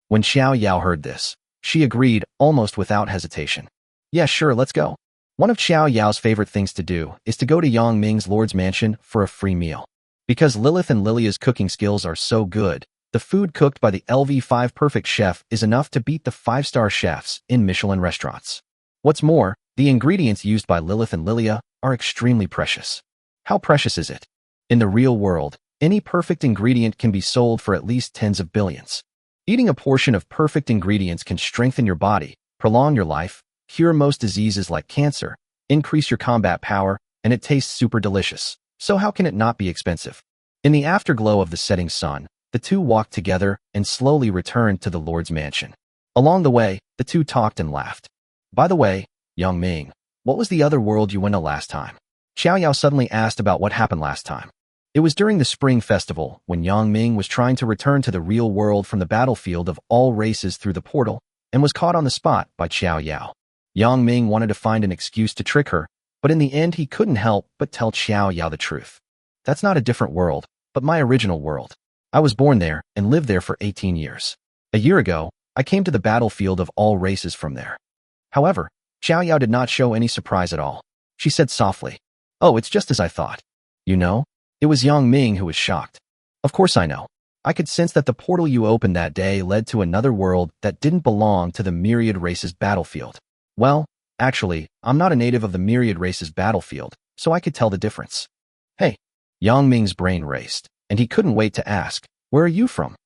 When Xiao Yao heard this, she agreed almost without hesitation. "Yeah, sure, let's go." One of Xiao Yao's favorite things to do is to go to Yang Ming's lord's mansion for a free meal. Because Lilith and Lilia's cooking skills are so good, the food cooked by the LV5 Perfect Chef is enough to beat the 5-star chefs in Michelin restaurants. What's more, the ingredients used by Lilith and Lilia are extremely precious. How precious is it? In the real world, any perfect ingredient can be sold for at least tens of billions. Eating a portion of perfect ingredients can strengthen your body, prolong your life, cure most diseases like cancer, increase your combat power, and it tastes super delicious. So how can it not be expensive? In the afterglow of the setting sun, the two walked together and slowly returned to the Lord's mansion. Along the way, the two talked and laughed. "By the way, Yang Ming, what was the other world you went to last time?" Xiao Yao suddenly asked about what happened last time. It was during the Spring Festival when Yang Ming was trying to return to the real world from the battlefield of all races through the portal and was caught on the spot by Xiao Yao. Yang Ming wanted to find an excuse to trick her, but in the end he couldn't help but tell Xiao Yao the truth. "That's not a different world, but my original world. I was born there and lived there for 18 years. A year ago, I came to the battlefield of all races from there." However, Xiao Yao did not show any surprise at all. She said softly, "Oh, it's just as I thought." "You know?" It was Yang Ming who was shocked. "Of course I know. I could sense that the portal you opened that day led to another world that didn't belong to the Myriad Races battlefield." "Well, actually, I'm not a native of the Myriad Races battlefield, so I could tell the difference." "Hey." Yang Ming's brain raced, and he couldn't wait to ask, "Where are you from?"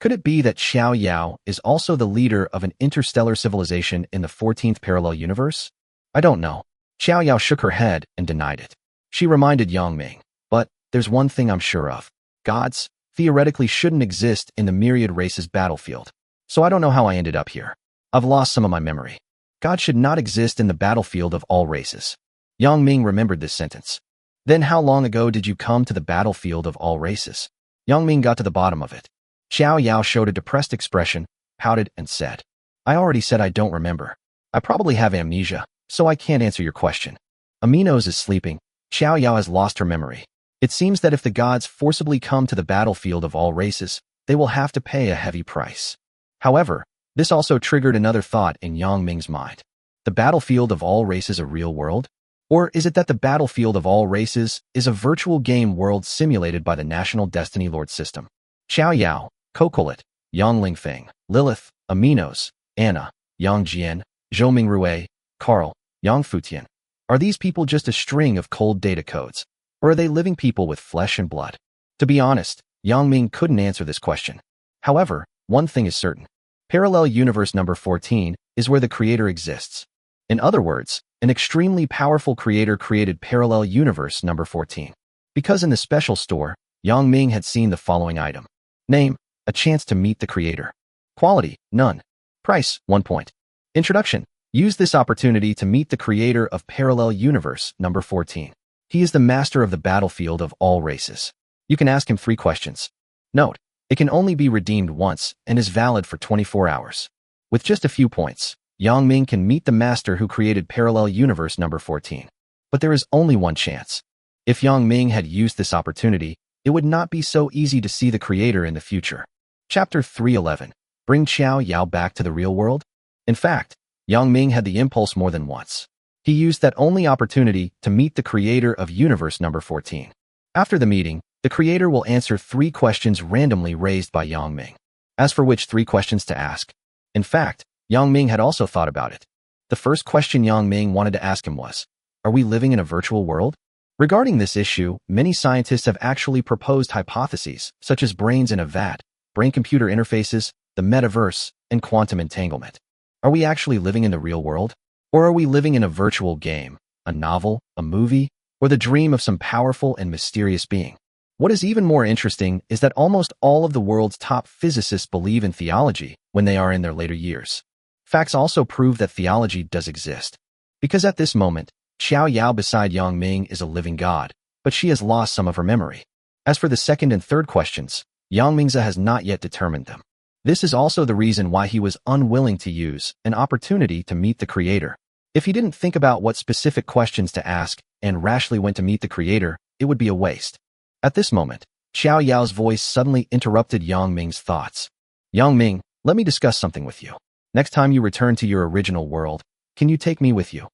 Could it be that Xiao Yao is also the leader of an interstellar civilization in the 14th parallel universe? "I don't know." Xiao Yao shook her head and denied it. She reminded Yang Ming, "But there's one thing I'm sure of. Gods theoretically shouldn't exist in the Myriad Races battlefield. So I don't know how I ended up here. I've lost some of my memory. God should not exist in the battlefield of all races." Yang Ming remembered this sentence. "Then how long ago did you come to the battlefield of all races?" Yang Ming got to the bottom of it. Xiao Yao showed a depressed expression, pouted, and said, "I already said I don't remember. I probably have amnesia, so I can't answer your question." Aminos is sleeping. Xiao Yao has lost her memory. It seems that if the gods forcibly come to the battlefield of all races, they will have to pay a heavy price. However, this also triggered another thought in Yang Ming's mind. The battlefield of all races a real world? Or is it that the battlefield of all races is a virtual game world simulated by the National Destiny Lord system? Xiao Yao, Kokolit, Yang Lingfeng, Lilith, Aminos, Anna, Yang Jian, Zhou Mingrui, Carl, Yang Futian. Are these people just a string of cold data codes? Or are they living people with flesh and blood? To be honest, Yang Ming couldn't answer this question. However, one thing is certain. Parallel Universe number 14 is where the creator exists. In other words, an extremely powerful creator created Parallel Universe number 14. Because in the special store, Yang Ming had seen the following item. Name, a chance to meet the creator. Quality, none. Price, 1 point. Introduction, use this opportunity to meet the creator of Parallel Universe number 14. He is the master of the battlefield of all races. You can ask him 3 questions. Note, it can only be redeemed once and is valid for 24 hours. With just a few points, Yang Ming can meet the master who created Parallel Universe number 14. But there is only one chance. If Yang Ming had used this opportunity, it would not be so easy to see the creator in the future. Chapter 311. Bring Xiao Yao back to the real world? In fact, Yang Ming had the impulse more than once. He used that only opportunity to meet the creator of universe number 14. After the meeting, the creator will answer 3 questions randomly raised by Yang Ming. As for which 3 questions to ask, in fact, Yang Ming had also thought about it. The first question Yang Ming wanted to ask him was, are we living in a virtual world? Regarding this issue, many scientists have actually proposed hypotheses, such as brains in a vat, brain-computer interfaces, the metaverse, and quantum entanglement. Are we actually living in the real world? Or are we living in a virtual game, a novel, a movie, or the dream of some powerful and mysterious being? What is even more interesting is that almost all of the world's top physicists believe in theology when they are in their later years. Facts also prove that theology does exist. Because at this moment, Xiao Yao beside Yang Ming is a living god, but she has lost some of her memory. As for the second and third questions, Yang Mingza has not yet determined them. This is also the reason why he was unwilling to use an opportunity to meet the creator. If he didn't think about what specific questions to ask and rashly went to meet the creator, it would be a waste. At this moment, Xiao Yao's voice suddenly interrupted Yang Ming's thoughts. Yang Ming, let me discuss something with you. Next time you return to your original world, can you take me with you?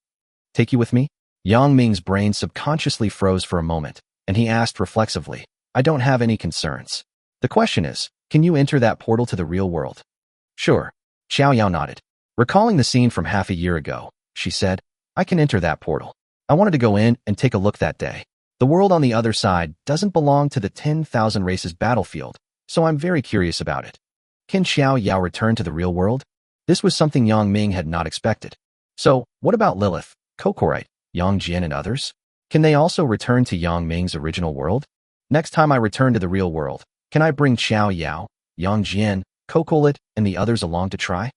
Take you with me? Yang Ming's brain subconsciously froze for a moment, and he asked reflexively, I don't have any concerns. The question is, can you enter that portal to the real world? Sure. Xiao Yao nodded. Recalling the scene from half a year ago, she said, I can enter that portal. I wanted to go in and take a look that day. The world on the other side doesn't belong to the 10,000 races battlefield, so I'm very curious about it. Can Xiao Yao return to the real world? This was something Yang Ming had not expected. So, what about Lilith, Kokorite, Yang Jian and others? Can they also return to Yang Ming's original world? Next time I return to the real world, can I bring Xiao Yao, Yang Jian, Kokolit, and the others along to try?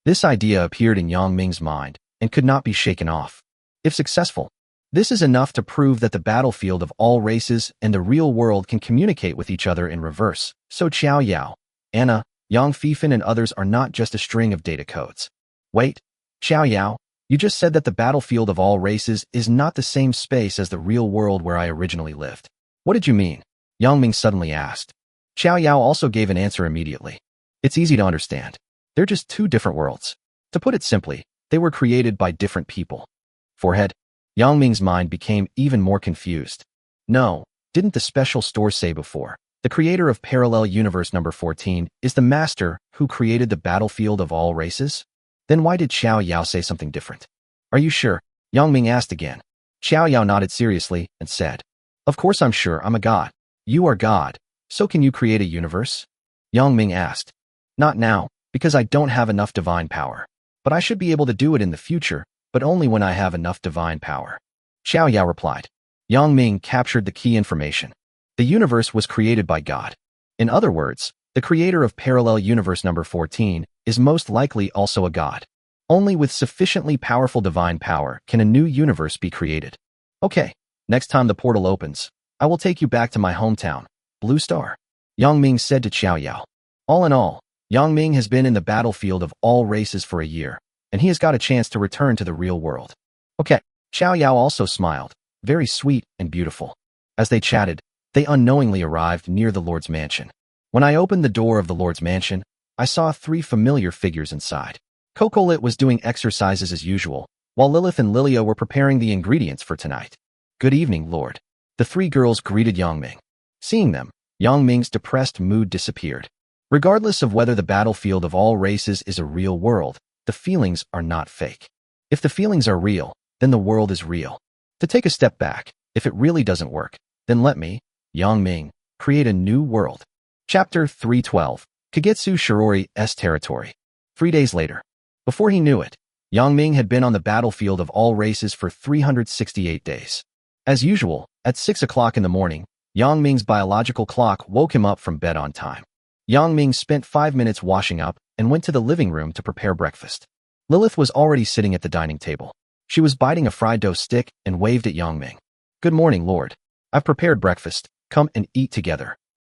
This idea appeared in Yang Ming's mind and could not be shaken off. If successful, this is enough to prove that the battlefield of all races and the real world can communicate with each other in reverse. So Xiao Yao, Anna, Yang Fifan and others are not just a string of data codes. Wait, Xiao Yao, you just said that the battlefield of all races is not the same space as the real world where I originally lived. What did you mean? Yang Ming suddenly asked. Xiao Yao also gave an answer immediately. It's easy to understand. They're just 2 different worlds. To put it simply, they were created by different people. Forehead. Yang Ming's mind became even more confused. No, didn't the special store say before? The creator of Parallel Universe number 14 is the master who created the battlefield of all races? Then why did Xiao Yao say something different? Are you sure? Yang Ming asked again. Xiao Yao nodded seriously and said, Of course I'm sure, I'm a god. You are God. So can you create a universe? Yang Ming asked. Not now, because I don't have enough divine power. But I should be able to do it in the future, but only when I have enough divine power. Xiao Yao replied. Yang Ming captured the key information. The universe was created by God. In other words, the creator of Parallel Universe number 14 is most likely also a god. Only with sufficiently powerful divine power can a new universe be created. Okay, next time the portal opens, I will take you back to my hometown, Blue Star. Yang Ming said to Xiao Yao. All in all, Yang Ming has been in the battlefield of all races for a year, and he has got a chance to return to the real world. Okay, Xiao Yao also smiled, very sweet and beautiful. As they chatted, they unknowingly arrived near the Lord's mansion. When I opened the door of the Lord's mansion, I saw 3 familiar figures inside. Kokolit was doing exercises as usual, while Lilith and Lilia were preparing the ingredients for tonight. Good evening, Lord. The 3 girls greeted Yang Ming. Seeing them, Yang Ming's depressed mood disappeared. Regardless of whether the battlefield of all races is a real world, the feelings are not fake. If the feelings are real, then the world is real. To take a step back, if it really doesn't work, then let me, Yang Ming, create a new world. Chapter 312, Kagetsu Shirori's Territory. 3 days later. Before he knew it, Yang Ming had been on the battlefield of all races for 368 days. As usual, at 6 o'clock in the morning, Yang Ming's biological clock woke him up from bed on time. Yang Ming spent 5 minutes washing up and went to the living room to prepare breakfast. Lilith was already sitting at the dining table. She was biting a fried dough stick and waved at Yang Ming. Good morning, Lord. I've prepared breakfast. Come and eat together.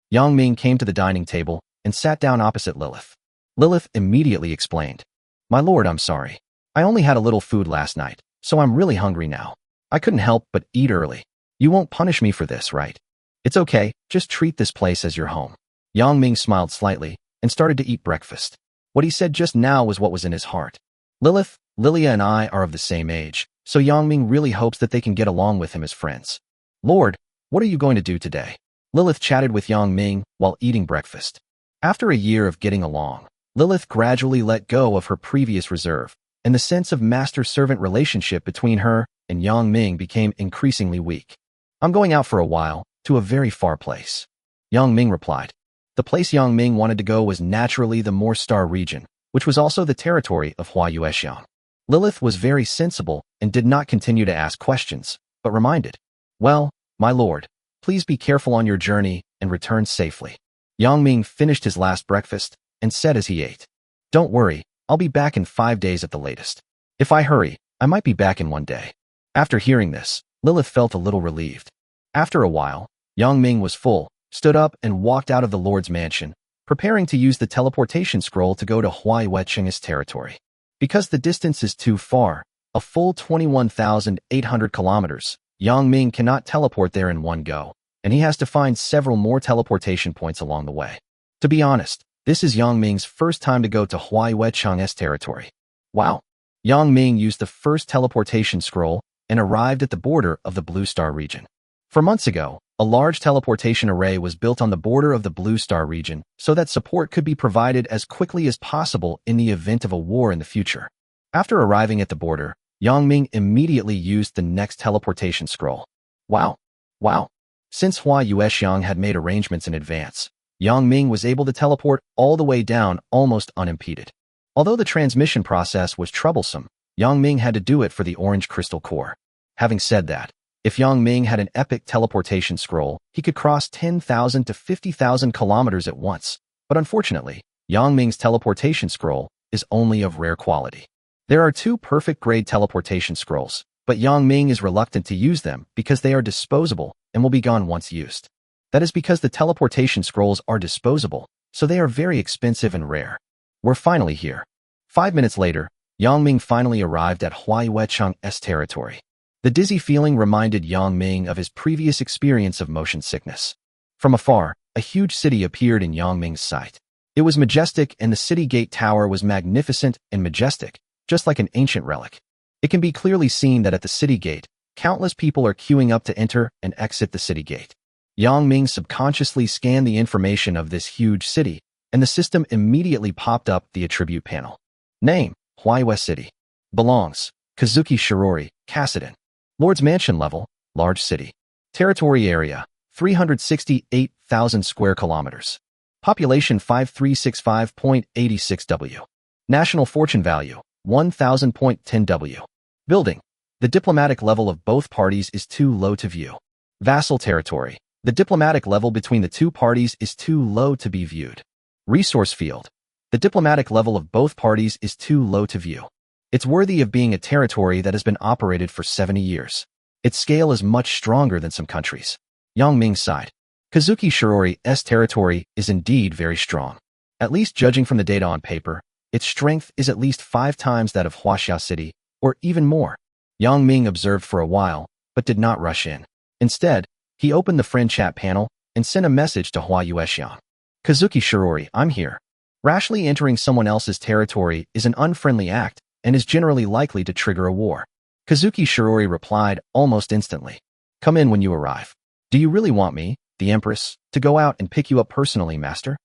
Yang Ming came to the dining table and sat down opposite Lilith. Lilith immediately explained. My lord, I'm sorry. I only had a little food last night, so I'm really hungry now. I couldn't help but eat early. You won't punish me for this, right? It's okay, just treat this place as your home. Yang Ming smiled slightly and started to eat breakfast. What he said just now was what was in his heart. Lilith, Lilia and I are of the same age, so Yang Ming really hopes that they can get along with him as friends. Lord, what are you going to do today? Lilith chatted with Yang Ming while eating breakfast. After a year of getting along, Lilith gradually let go of her previous reserve, and the sense of master-servant relationship between her and Yang Ming became increasingly weak. I'm going out for a while, to a very far place. Yang Ming replied. The place Yang Ming wanted to go was naturally the Moor Star region, which was also the territory of Hua Yuexiang. Lilith was very sensible and did not continue to ask questions, but reminded, well, my lord, please be careful on your journey and return safely. Yang Ming finished his last breakfast and said as he ate, don't worry, I'll be back in 5 days at the latest. If I hurry, I might be back in 1 day. After hearing this, Lilith felt a little relieved. After a while, Yang Ming was full, stood up and walked out of the Lord's mansion, preparing to use the teleportation scroll to go to Hua Yuexiang's territory. Because the distance is too far, a full 21,800 kilometers, Yang Ming cannot teleport there in one go, and he has to find several more teleportation points along the way. To be honest, this is Yang Ming's first time to go to Hua Yuexiang's territory. Wow! Yang Ming used the first teleportation scroll and arrived at the border of the Blue Star region. For months ago, a large teleportation array was built on the border of the Blue Star region so that support could be provided as quickly as possible in the event of a war in the future. After arriving at the border, Yang Ming immediately used the next teleportation scroll. Wow! Wow! Since Hua Yuexiang had made arrangements in advance, Yang Ming was able to teleport all the way down almost unimpeded. Although the transmission process was troublesome, Yang Ming had to do it for the orange crystal core. Having said that, if Yang Ming had an epic teleportation scroll, he could cross 10,000 to 50,000 kilometers at once. But unfortunately, Yang Ming's teleportation scroll is only of rare quality. There are 2 perfect-grade teleportation scrolls, but Yang Ming is reluctant to use them because they are disposable and will be gone once used. That is because the teleportation scrolls are disposable, so they are very expensive and rare. We're finally here. 5 minutes later, Yang Ming finally arrived at Hua Yuexiang's territory. The dizzy feeling reminded Yang Ming of his previous experience of motion sickness. From afar, a huge city appeared in Yang Ming's sight. It was majestic, and the city gate tower was magnificent and majestic, just like an ancient relic. It can be clearly seen that at the city gate, countless people are queuing up to enter and exit the city gate. Yang Ming subconsciously scanned the information of this huge city, and the system immediately popped up the attribute panel. Name, Huaihua City. Belongs, Kazuki Shirori, Kassadin. Lord's Mansion level, large city. Territory area, 368,000 square kilometers. Population 5365.86 W. National fortune value, 1,000.10 W. Building. The diplomatic level of both parties is too low to view. Vassal territory. The diplomatic level between the 2 parties is too low to be viewed. Resource field. The diplomatic level of both parties is too low to view. It's worthy of being a territory that has been operated for 70 years. Its scale is much stronger than some countries. Yang Ming sighed. Kazuki Shirori's territory is indeed very strong. At least judging from the data on paper, its strength is at least 5 times that of Huaxia City, or even more. Yang Ming observed for a while, but did not rush in. Instead, he opened the friend chat panel and sent a message to Hua Yuexiang. Kazuki Shirori, I'm here. Rashly entering someone else's territory is an unfriendly act and is generally likely to trigger a war. Kazuki Shirori replied almost instantly. Come in when you arrive. Do you really want me, the Empress, to go out and pick you up personally, master?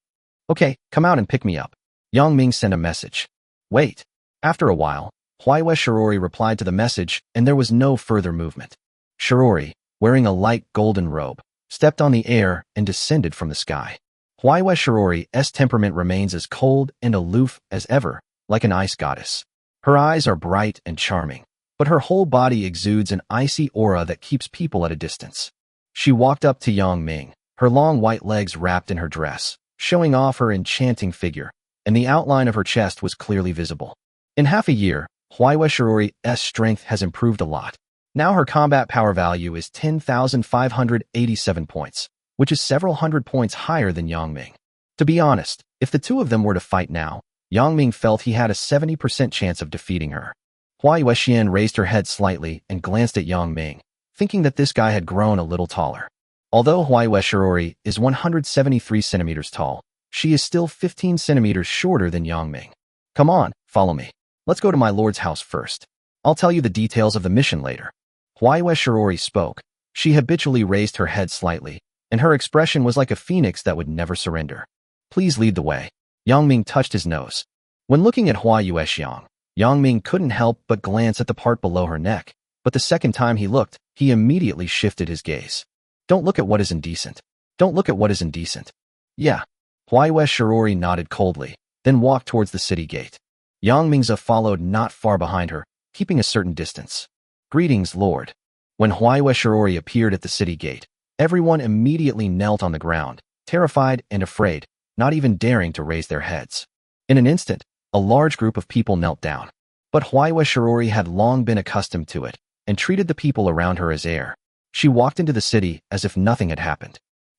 Okay, come out and pick me up. Yang Ming sent a message. Wait. After a while, Huaihua Shirori replied to the message, and there was no further movement. Shirori, wearing a light golden robe, stepped on the air and descended from the sky. Huaihua Shirori's temperament remains as cold and aloof as ever, like an ice goddess. Her eyes are bright and charming, but her whole body exudes an icy aura that keeps people at a distance. She walked up to Yang Ming, her long white legs wrapped in her dress, showing off her enchanting figure, and the outline of her chest was clearly visible. In half a year, Huaihua Shirori's strength has improved a lot. Now her combat power value is 10,587 points, which is several hundred points higher than Yang Ming. To be honest, if the 2 of them were to fight now, Yang Ming felt he had a 70% chance of defeating her. Hua Yuexian raised her head slightly and glanced at Yang Ming, thinking that this guy had grown a little taller. Although Huaihua Shirori is 173 centimeters tall, she is still 15 centimeters shorter than Yang Ming. Come on, follow me. Let's go to my lord's house first. I'll tell you the details of the mission later. Huayue Shirori spoke. She habitually raised her head slightly, and her expression was like a phoenix that would never surrender. Please lead the way. Yang Ming touched his nose. When looking at Huayue Xiang, Yang Ming couldn't help but glance at the part below her neck, but the second time he looked, he immediately shifted his gaze. Don't look at what is indecent. Don't look at what is indecent. Yeah. Huayue Shirori nodded coldly, then walked towards the city gate. Yang Mingza followed not far behind her, keeping a certain distance. Greetings, Lord. When Huayue Shirori appeared at the city gate, everyone immediately knelt on the ground, terrified and afraid, not even daring to raise their heads. In an instant, a large group of people knelt down. But Huayue Shirori had long been accustomed to it, and treated the people around her as air. She walked into the city as if nothing had happened.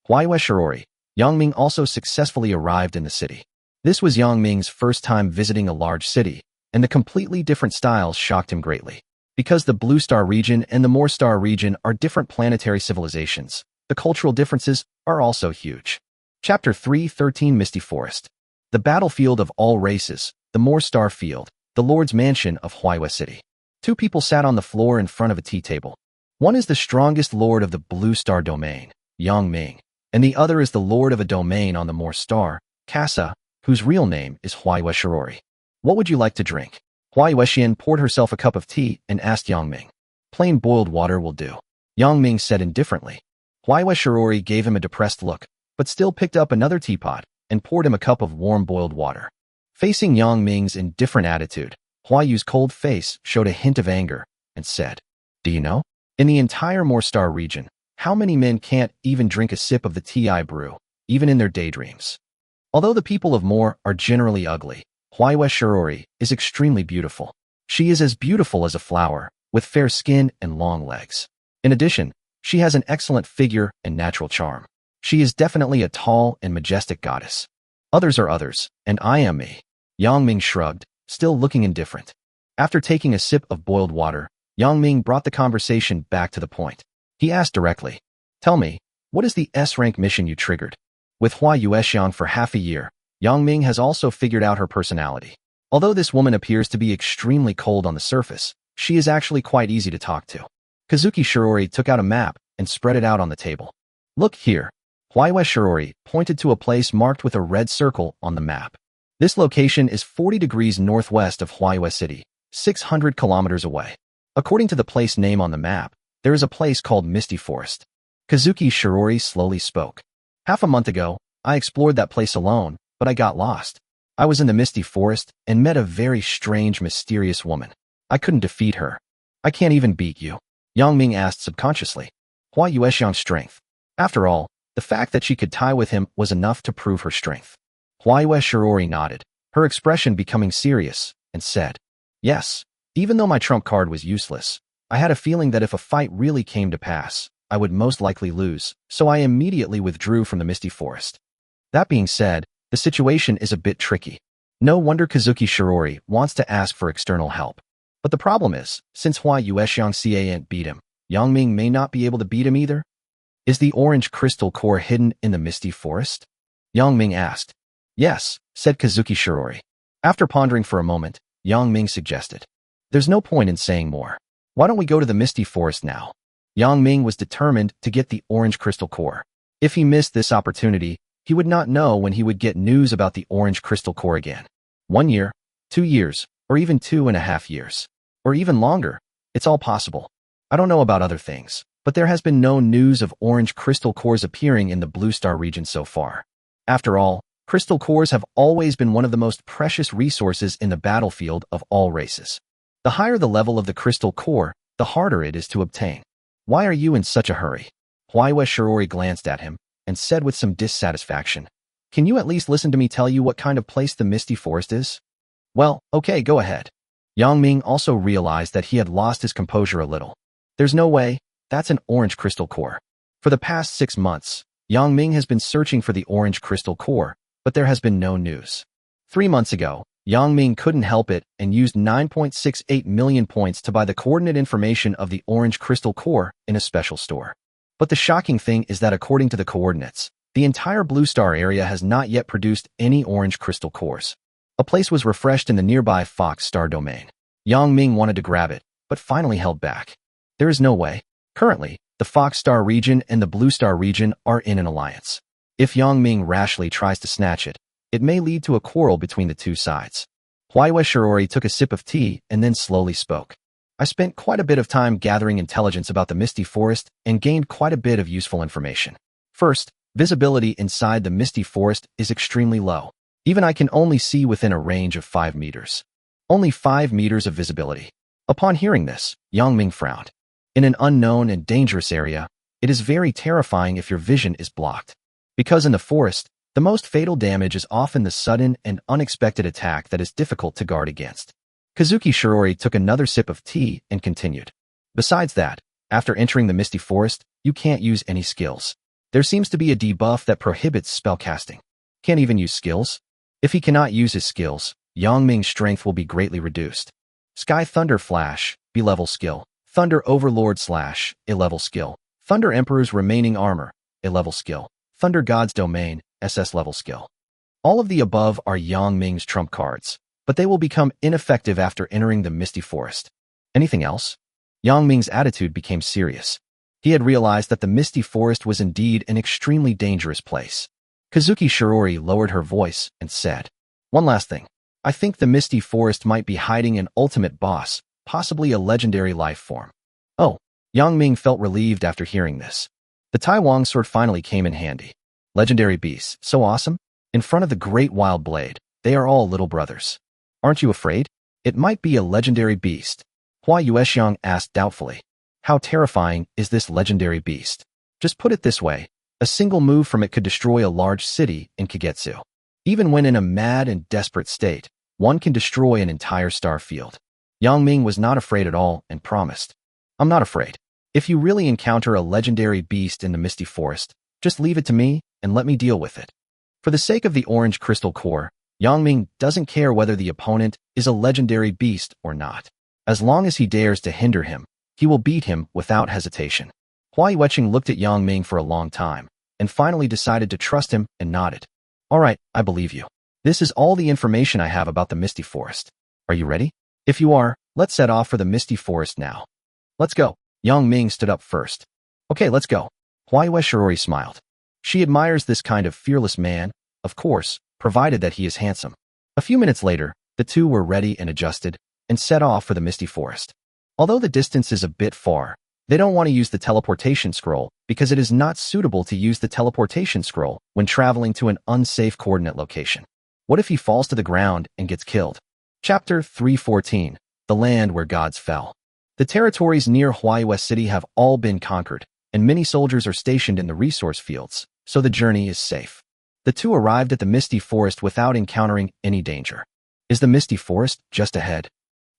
Huayue Shirori, Yang Ming also successfully arrived in the city. This was Yang Ming's first time visiting a large city, and the completely different styles shocked him greatly. Because the Blue Star region and the Moor Star region are different planetary civilizations, the cultural differences are also huge. Chapter 3:13 Misty Forest. The battlefield of all races, the Moor Star Field, the Lord's Mansion of Huayue City. Two people sat on the floor in front of a tea table. One is the strongest lord of the Blue Star domain, Yang Ming, and the other is the lord of a domain on the Moor Star, Kasa, whose real name is Huayue Shirori. What would you like to drink? Huayue Xian poured herself a cup of tea and asked Yang Ming. Plain boiled water will do. Yang Ming said indifferently. Huayue Shirori gave him a depressed look, but still picked up another teapot and poured him a cup of warm boiled water. Facing Yang Ming's indifferent attitude, Huayue's cold face showed a hint of anger and said, Do you know? In the entire Moor Star region, how many men can't even drink a sip of the tea I brew, even in their daydreams? Although the people of Moor are generally ugly, Huayue Shirori is extremely beautiful. She is as beautiful as a flower, with fair skin and long legs. In addition, she has an excellent figure and natural charm. She is definitely a tall and majestic goddess. Others are others, and I am me. Yang Ming shrugged, still looking indifferent. After taking a sip of boiled water, Yang Ming brought the conversation back to the point. He asked directly, Tell me, what is the S-rank mission you triggered? With Huayue Xiang for half a year, Yang Ming has also figured out her personality. Although this woman appears to be extremely cold on the surface, she is actually quite easy to talk to. Kazuki Shirori took out a map and spread it out on the table. Look here. Huayue Shirori pointed to a place marked with a red circle on the map. This location is 40 degrees northwest of Huayue City, 600 kilometers away. According to the place name on the map, there is a place called Misty Forest. Kazuki Shirori slowly spoke. Half a month ago, I explored that place alone, but I got lost. I was in the Misty Forest and met a very strange, mysterious woman. I couldn't defeat her. I can't even beat you. Yang Ming asked subconsciously. Huayue Xiang's strength. After all, the fact that she could tie with him was enough to prove her strength. Huayue Shirori nodded, her expression becoming serious, and said, Yes, even though my trump card was useless, I had a feeling that if a fight really came to pass, I would most likely lose, so I immediately withdrew from the Misty Forest. That being said, the situation is a bit tricky. No wonder Kazuki Shirori wants to ask for external help. But the problem is, since Huayue Xiang can't beat him, Yang Ming may not be able to beat him either. Is the orange crystal core hidden in the Misty Forest? Yang Ming asked. Yes, said Kazuki Shirori. After pondering for a moment, Yang Ming suggested. There's no point in saying more. Why don't we go to the Misty Forest now? Yang Ming was determined to get the orange crystal core. If he missed this opportunity, he would not know when he would get news about the orange crystal core again. 1 year, 2 years, or even 2.5 years. Or even longer. It's all possible. I don't know about other things, but there has been no news of orange crystal cores appearing in the Blue Star region so far. After all, crystal cores have always been one of the most precious resources in the battlefield of all races. The higher the level of the crystal core, the harder it is to obtain. Why are you in such a hurry? Huayue Shirori glanced at him and said with some dissatisfaction, Can you at least listen to me tell you what kind of place the Misty Forest is? Well, okay, go ahead. Yang Ming also realized that he had lost his composure a little. There's no way, that's an orange crystal core. For the past 6 months, Yang Ming has been searching for the orange crystal core, but there has been no news. 3 months ago, Yang Ming couldn't help it and used 9.68 million points to buy the coordinate information of the orange crystal core in a special store. But the shocking thing is that according to the coordinates, the entire Blue Star area has not yet produced any orange crystal cores. A place was refreshed in the nearby Fox Star domain. Yang Ming wanted to grab it, but finally held back. There is no way. Currently, the Fox Star region and the Blue Star region are in an alliance. If Yang Ming rashly tries to snatch it, it may lead to a quarrel between the two sides. Huayue Shirori took a sip of tea and then slowly spoke. I spent quite a bit of time gathering intelligence about the Misty Forest and gained quite a bit of useful information. First, visibility inside the Misty Forest is extremely low. Even I can only see within a range of 5 meters. Only 5 meters of visibility. Upon hearing this, Yang Ming frowned. In an unknown and dangerous area, it is very terrifying if your vision is blocked. Because in the forest, the most fatal damage is often the sudden and unexpected attack that is difficult to guard against. Kazuki Shirori took another sip of tea and continued. Besides that, after entering the Misty Forest, you can't use any skills. There seems to be a debuff that prohibits spellcasting. Can't even use skills? If he cannot use his skills, Yang Ming's strength will be greatly reduced. Sky Thunder Flash, B-level skill. Thunder Overlord Slash, A-level skill. Thunder Emperor's Remaining Armor, A-level skill. Thunder God's Domain, SS level skill. All of the above are Yang Ming's trump cards, but they will become ineffective after entering the Misty Forest. Anything else? Yang Ming's attitude became serious. He had realized that the Misty Forest was indeed an extremely dangerous place. Kazuki Shirori lowered her voice and said, "One last thing. I think the Misty Forest might be hiding an ultimate boss, possibly a legendary life form." Oh, Yang Ming felt relieved after hearing this. The Taiwang sword finally came in handy. Legendary beasts, so awesome. In front of the great wild blade, they are all little brothers. Aren't you afraid? It might be a legendary beast. Hua Yuexiang asked doubtfully. How terrifying is this legendary beast? Just put it this way, a single move from it could destroy a large city in Kagetsu. Even when in a mad and desperate state, one can destroy an entire star field. Yang Ming was not afraid at all and promised. I'm not afraid. If you really encounter a legendary beast in the Misty Forest, just leave it to me and let me deal with it. For the sake of the orange crystal core, Yang Ming doesn't care whether the opponent is a legendary beast or not. As long as he dares to hinder him, he will beat him without hesitation. Hua Yueqing looked at Yang Ming for a long time, and finally decided to trust him and nodded. All right, I believe you. This is all the information I have about the Misty Forest. Are you ready? If you are, let's set off for the Misty Forest now. Let's go. Yang Ming stood up first. Okay, let's go. Huayue Shirori smiled. She admires this kind of fearless man, of course, provided that he is handsome. A few minutes later, the two were ready and adjusted, and set off for the Misty Forest. Although the distance is a bit far, they don't want to use the teleportation scroll because it is not suitable to use the teleportation scroll when traveling to an unsafe coordinate location. What if he falls to the ground and gets killed? Chapter 314, The Land Where Gods Fell. The territories near Huayue City have all been conquered, and many soldiers are stationed in the resource fields, so the journey is safe. The two arrived at the Misty Forest without encountering any danger. Is the Misty Forest just ahead?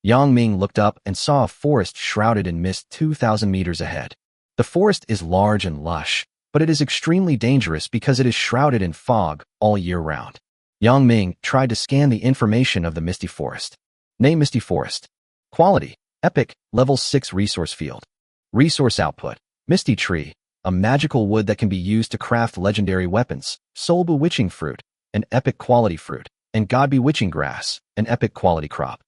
Yang Ming looked up and saw a forest shrouded in mist 2,000 meters ahead. The forest is large and lush, but it is extremely dangerous because it is shrouded in fog all year round. Yang Ming tried to scan the information of the Misty Forest. Name Misty Forest. Quality, Epic, Level 6 Resource Field. Resource output, Misty Tree, a magical wood that can be used to craft legendary weapons, Soul Bewitching Fruit, an epic quality fruit, and God Bewitching Grass, an epic quality crop.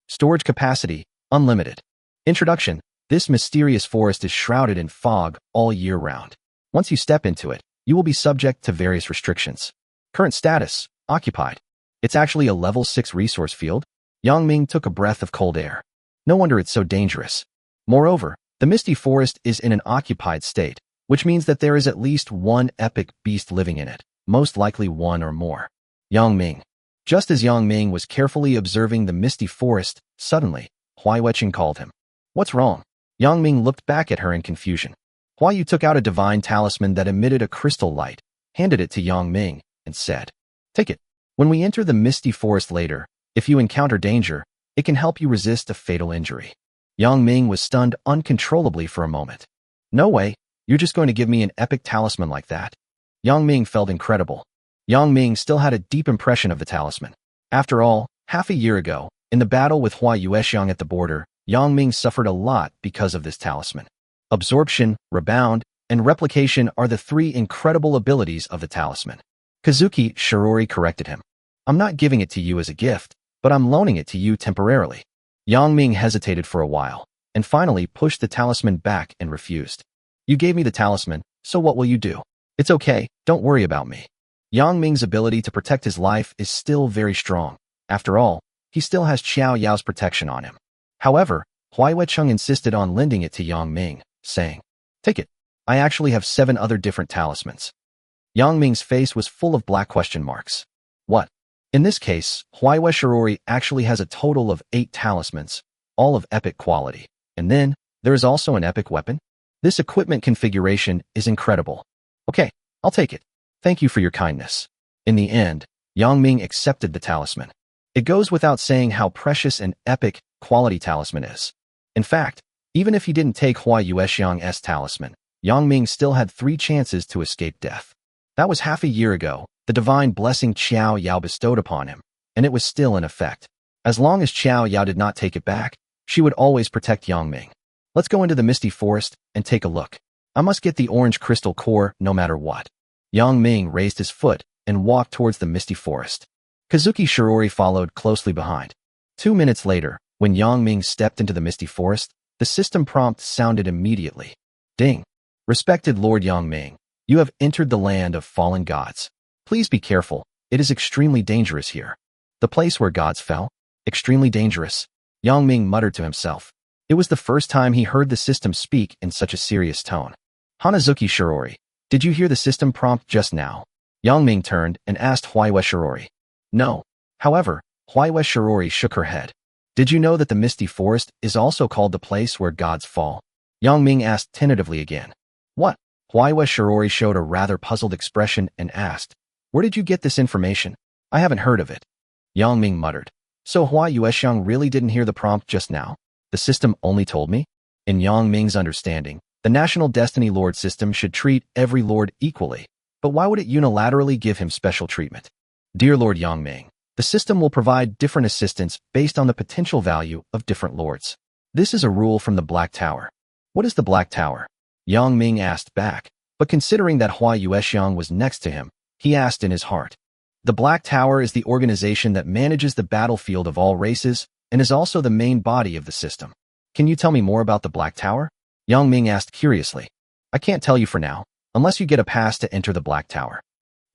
Storage capacity, unlimited. Introduction, this mysterious forest is shrouded in fog all year round. Once you step into it, you will be subject to various restrictions. Current status, occupied. It's actually a level 6 resource field. Yang Ming took a breath of cold air. No wonder it's so dangerous. Moreover, the Misty Forest is in an occupied state, which means that there is at least one epic beast living in it, most likely one or more. Yang Ming. Just as Yang Ming was carefully observing the Misty Forest, suddenly, Hua Yueqing called him. What's wrong? Yang Ming looked back at her in confusion. Hua Yu took out a divine talisman that emitted a crystal light, handed it to Yang Ming, and said, Take it. When we enter the Misty Forest later, if you encounter danger, it can help you resist a fatal injury. Yang Ming was stunned uncontrollably for a moment. No way, you're just going to give me an epic talisman like that? Yang Ming felt incredible. Yang Ming still had a deep impression of the talisman. After all, half a year ago, in the battle with Hua Yuexiang at the border, Yang Ming suffered a lot because of this talisman. Absorption, Rebound, and Replication are the 3 incredible abilities of the talisman. Kazuki Shirori corrected him. I'm not giving it to you as a gift, but I'm loaning it to you temporarily. Yang Ming hesitated for a while. and finally pushed the talisman back and refused. You gave me the talisman, so what will you do? It's okay, don't worry about me. Yang Ming's ability to protect his life is still very strong. After all, he still has Xiao Yao's protection on him. However, Huai Weicheng insisted on lending it to Yang Ming, saying, "Take it. I actually have 7 other different talismans." Yang Ming's face was full of black question marks. What? In this case, Huai Weicheng actually has a total of 8 talismans, all of epic quality. And then, there is also an epic weapon? This equipment configuration is incredible. Okay, I'll take it. Thank you for your kindness. In the end, Yang Ming accepted the talisman. It goes without saying how precious and epic quality talisman is. In fact, even if he didn't take Huai Yuexiang's talisman, Yang Ming still had 3 chances to escape death. That was half a year ago, the divine blessing Xiao Yao bestowed upon him, and it was still in effect. As long as Xiao Yao did not take it back, she would always protect Yang Ming. Let's go into the misty forest and take a look. I must get the orange crystal core no matter what. Yang Ming raised his foot and walked towards the misty forest. Kazuki Shirori followed closely behind. 2 minutes later, when Yang Ming stepped into the misty forest, the system prompt sounded immediately. Ding! Respected Lord Yang Ming, you have entered the land of fallen gods. Please be careful, it is extremely dangerous here. The place where gods fell? Extremely dangerous. Yang Ming muttered to himself. It was the first time he heard the system speak in such a serious tone. Hanazuki Shirori, did you hear the system prompt just now? Yang Ming turned and asked Huai Shirori. No. However, Huai Shirori shook her head. Did you know that the misty forest is also called the place where gods fall? Yang Ming asked tentatively again. What? Huai Shirori showed a rather puzzled expression and asked, where did you get this information? I haven't heard of it. Yang Ming muttered. So Huai Yuexiang really didn't hear the prompt just now? The system only told me? In Yang Ming's understanding, the National Destiny Lord system should treat every lord equally, but why would it unilaterally give him special treatment? Dear Lord Yang Ming, the system will provide different assistance based on the potential value of different lords. This is a rule from the Black Tower. What is the Black Tower? Yang Ming asked back, but considering that Huai Yuexiang was next to him, he asked in his heart. The Black Tower is the organization that manages the battlefield of all races and is also the main body of the system. Can you tell me more about the Black Tower? Yang Ming asked curiously. I can't tell you for now, unless you get a pass to enter the Black Tower.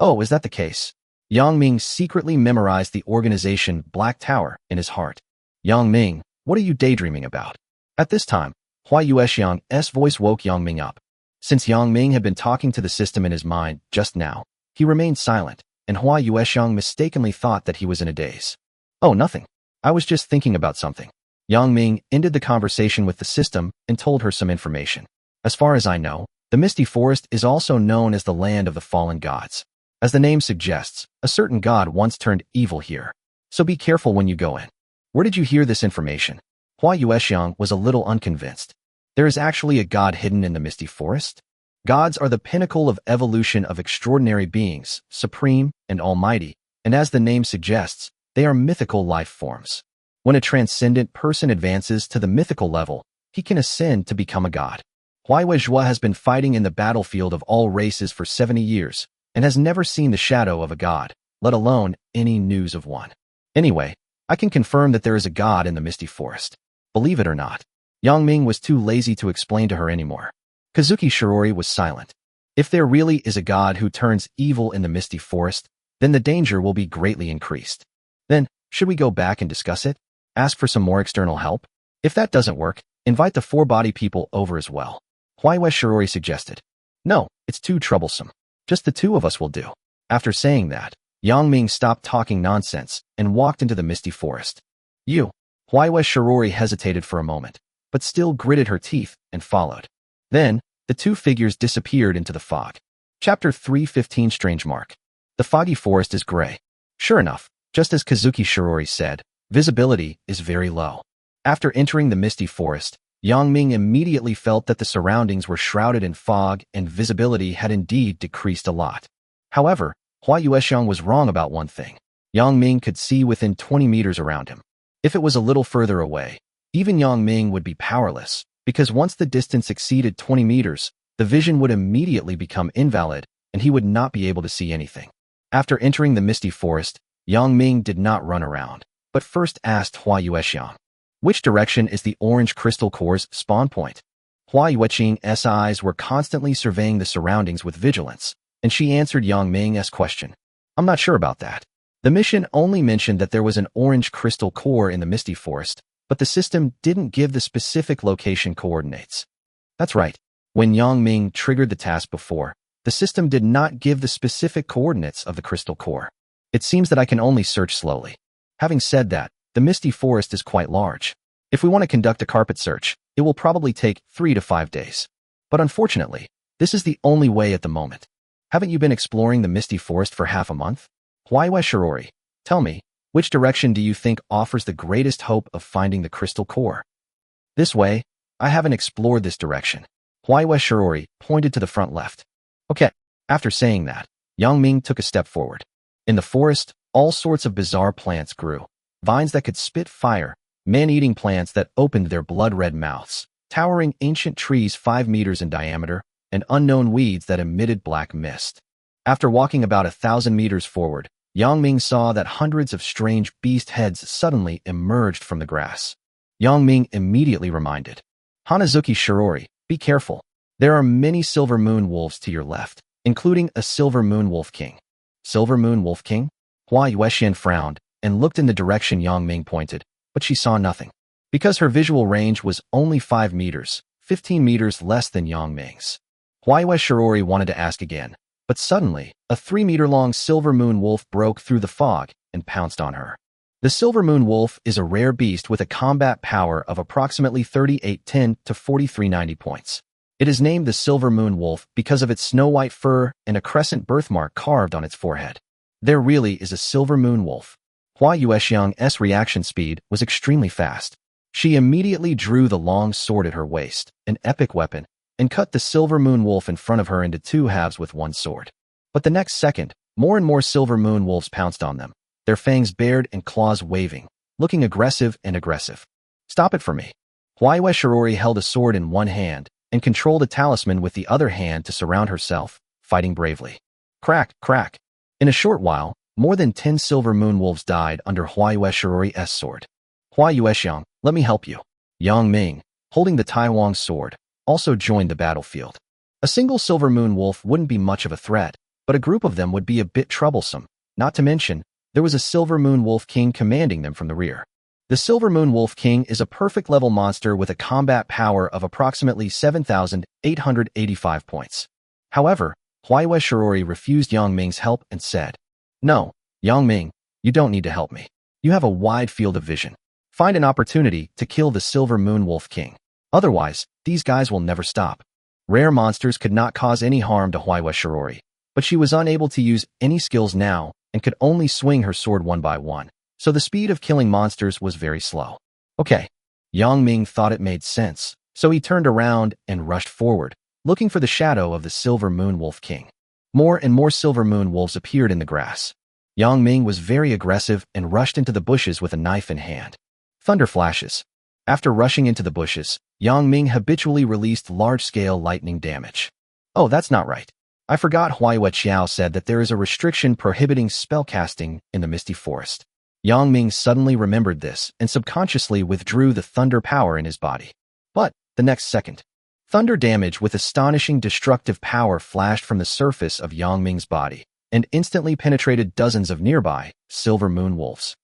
Oh, is that the case? Yang Ming secretly memorized the organization Black Tower in his heart. Yang Ming, what are you daydreaming about? At this time, Huai Yuexiang's voice woke Yang Ming up. Since Yang Ming had been talking to the system in his mind just now, he remained silent, and Huai Yuexiang mistakenly thought that he was in a daze. Oh, nothing. I was just thinking about something. Yang Ming ended the conversation with the system and told her some information. As far as I know, the Misty Forest is also known as the land of the fallen gods. As the name suggests, a certain god once turned evil here. So be careful when you go in. Where did you hear this information? Huai Yuexiang was a little unconvinced. There is actually a god hidden in the Misty Forest? Gods are the pinnacle of evolution of extraordinary beings, supreme and almighty, and as the name suggests, they are mythical life forms. When a transcendent person advances to the mythical level, he can ascend to become a god. Huai Weizhua has been fighting in the battlefield of all races for 70 years and has never seen the shadow of a god, let alone any news of one. Anyway, I can confirm that there is a god in the Misty Forest. Believe it or not. Yang Ming was too lazy to explain to her anymore. Kazuki Shirori was silent. If there really is a god who turns evil in the Misty Forest, then the danger will be greatly increased. Then, should we go back and discuss it? Ask for some more external help? If that doesn't work, invite the 4 body people over as well. Huai Shirori suggested. No, it's too troublesome. Just the 2 of us will do. After saying that, Yang Ming stopped talking nonsense and walked into the Misty Forest. You. Huai Shirori hesitated for a moment, but still gritted her teeth and followed. Then, the 2 figures disappeared into the fog. Chapter 315 Strange Mark. The foggy forest is gray. Sure enough, just as Kazuki Shirori said, visibility is very low. After entering the Misty Forest, Yang Ming immediately felt that the surroundings were shrouded in fog and visibility had indeed decreased a lot. However, Huai Yuexiang was wrong about one thing. Yang Ming could see within 20 meters around him. If it was a little further away, even Yang Ming would be powerless, because once the distance exceeded 20 meters, the vision would immediately become invalid and he would not be able to see anything. After entering the Misty Forest, Yang Ming did not run around, but first asked Huai Yuexiang. Which direction is the orange crystal core's spawn point? Hua Yueqing's eyes were constantly surveying the surroundings with vigilance, and she answered Yang Ming's question. I'm not sure about that. The mission only mentioned that there was an orange crystal core in the Misty Forest, but the system didn't give the specific location coordinates. That's right. When Yang Ming triggered the task before, the system did not give the specific coordinates of the crystal core. It seems that I can only search slowly. Having said that, the Misty Forest is quite large. If we want to conduct a carpet search, it will probably take 3 to 5 days. But unfortunately, this is the only way at the moment. Haven't you been exploring the Misty Forest for half a month? Huayue Shirori, tell me, which direction do you think offers the greatest hope of finding the crystal core? This way, I haven't explored this direction. Huayue Shirori pointed to the front left. Okay, after saying that, Yang Ming took a step forward. In the forest, all sorts of bizarre plants grew. Vines that could spit fire, man-eating plants that opened their blood-red mouths, towering ancient trees 5 meters in diameter, and unknown weeds that emitted black mist. After walking about 1,000 meters forward, Yang Ming saw that hundreds of strange beast heads suddenly emerged from the grass. Yang Ming immediately reminded, Hanazuki Shirori, be careful. There are many silver moon wolves to your left, including a silver moon wolf king. Silver moon wolf king? Hua Yuexian frowned and looked in the direction Yang Ming pointed, but she saw nothing. Because her visual range was only 5 meters, 15 meters less than Yang Ming's. Huayue Shirori wanted to ask again, but suddenly, a 3-meter-long silver moon wolf broke through the fog and pounced on her. The silver moon wolf is a rare beast with a combat power of approximately 3810 to 4390 points. It is named the silver moon wolf because of its snow-white fur and a crescent birthmark carved on its forehead. There really is a silver moon wolf. Hua Yuexiang's reaction speed was extremely fast. She immediately drew the long sword at her waist, an epic weapon, and cut the silver moon wolf in front of her into 2 halves with one sword. But the next second, more and more silver moon wolves pounced on them, their fangs bared and claws waving, looking aggressive and aggressive. Stop it for me. Huayue Shirori held a sword in one hand and controlled a talisman with the other hand to surround herself, fighting bravely. Crack, crack. In a short while, more than 10 silver moon wolves died under Huayue Shirori's sword. Hua Yuexiang, let me help you. Yang Ming, holding the Taiwang's sword, also joined the battlefield. A single silver moon wolf wouldn't be much of a threat, but a group of them would be a bit troublesome. Not to mention, there was a silver moon wolf king commanding them from the rear. The silver moon wolf king is a perfect level monster with a combat power of approximately 7,885 points. However, Huayue Shirori refused Yang Ming's help and said, No, Yang Ming, you don't need to help me. You have a wide field of vision. Find an opportunity to kill the silver moon wolf king. Otherwise, these guys will never stop. Rare monsters could not cause any harm to Huayue Shirori, but she was unable to use any skills now and could only swing her sword one by one, so the speed of killing monsters was very slow. Okay, Yang Ming thought it made sense, so he turned around and rushed forward, looking for the shadow of the silver moon wolf king. More and more silver moon wolves appeared in the grass. Yang Ming was very aggressive and rushed into the bushes with a knife in hand. Thunder flashes. After rushing into the bushes, Yang Ming habitually released large-scale lightning damage. Oh, that's not right. I forgot Huayue Qiao said that there is a restriction prohibiting spellcasting in the Misty Forest. Yang Ming suddenly remembered this and subconsciously withdrew the thunder power in his body. But, the next second, thunder damage with astonishing destructive power flashed from the surface of Yang Ming's body and instantly penetrated dozens of nearby silver moon wolves.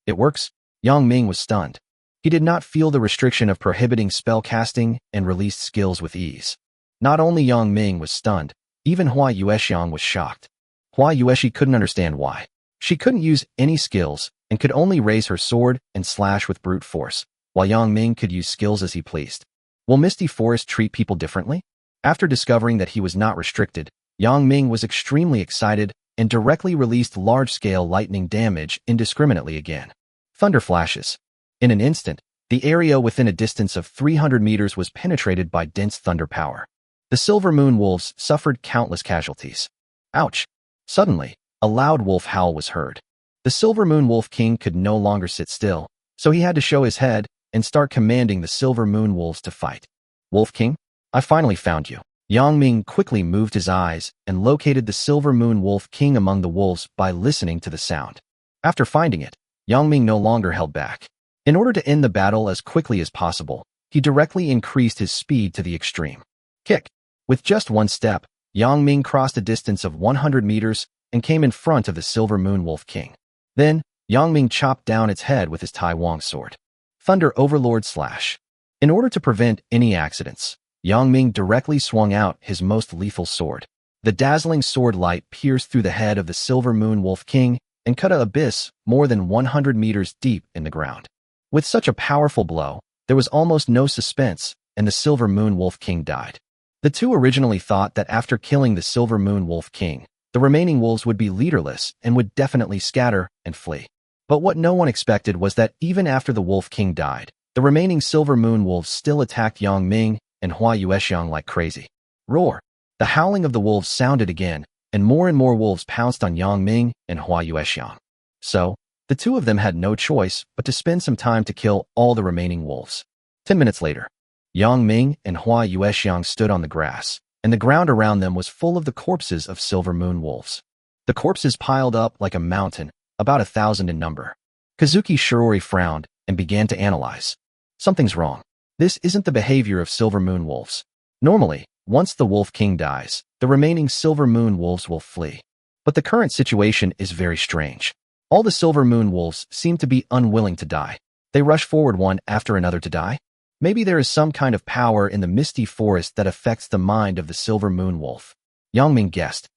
It works? Yang Ming was stunned. He did not feel the restriction of prohibiting spellcasting and released skills with ease. Not only Yang Ming was stunned, even Hua Yuexiang was shocked. Hua Yuexi couldn't understand why. She couldn't use any skills and could only raise her sword and slash with brute force, while Yang Ming could use skills as he pleased. Will Misty Forest treat people differently? After discovering that he was not restricted, Yang Ming was extremely excited and directly released large-scale lightning damage indiscriminately again. Thunder flashes. In an instant, the area within a distance of 300 meters was penetrated by dense thunder power. The silver moon wolves suffered countless casualties. Ouch! Suddenly, a loud wolf howl was heard. The silver moon wolf king could no longer sit still, so he had to show his head and start commanding the silver moon wolves to fight. Wolf King, I finally found you. Yang Ming quickly moved his eyes and located the silver moon wolf king among the wolves by listening to the sound. After finding it, Yang Ming no longer held back. In order to end the battle as quickly as possible, he directly increased his speed to the extreme. Kick. With just one step, Yang Ming crossed a distance of 100 meters and came in front of the Silver Moon Wolf King. Then, Yang Ming chopped down its head with his Tai Wong sword. Thunder Overlord Slash. In order to prevent any accidents, Yang Ming directly swung out his most lethal sword. The dazzling sword light pierced through the head of the Silver Moon Wolf King and cut an abyss more than 100 meters deep in the ground. With such a powerful blow, there was almost no suspense, and the Silver Moon Wolf King died. The two originally thought that after killing the Silver Moon Wolf King, the remaining wolves would be leaderless and would definitely scatter and flee. But what no one expected was that even after the Wolf King died, the remaining Silver Moon wolves still attacked Yang Ming and Hua Yuexiang like crazy. Roar! The howling of the wolves sounded again, and more wolves pounced on Yang Ming and Hua Yuexiang. So, the two of them had no choice but to spend some time to kill all the remaining wolves. 10 minutes later, Yang Ming and Hua Yuexiang stood on the grass, and the ground around them was full of the corpses of Silver Moon wolves. The corpses piled up like a mountain, about 1,000 in number. Kazuki Shirori frowned and began to analyze. Something's wrong. This isn't the behavior of Silver Moon wolves. Normally, once the Wolf King dies, the remaining Silver Moon wolves will flee. But the current situation is very strange. All the Silver Moon wolves seem to be unwilling to die. They rush forward one after another to die. Maybe there is some kind of power in the misty forest that affects the mind of the Silver Moon wolf. Yang Ming guessed.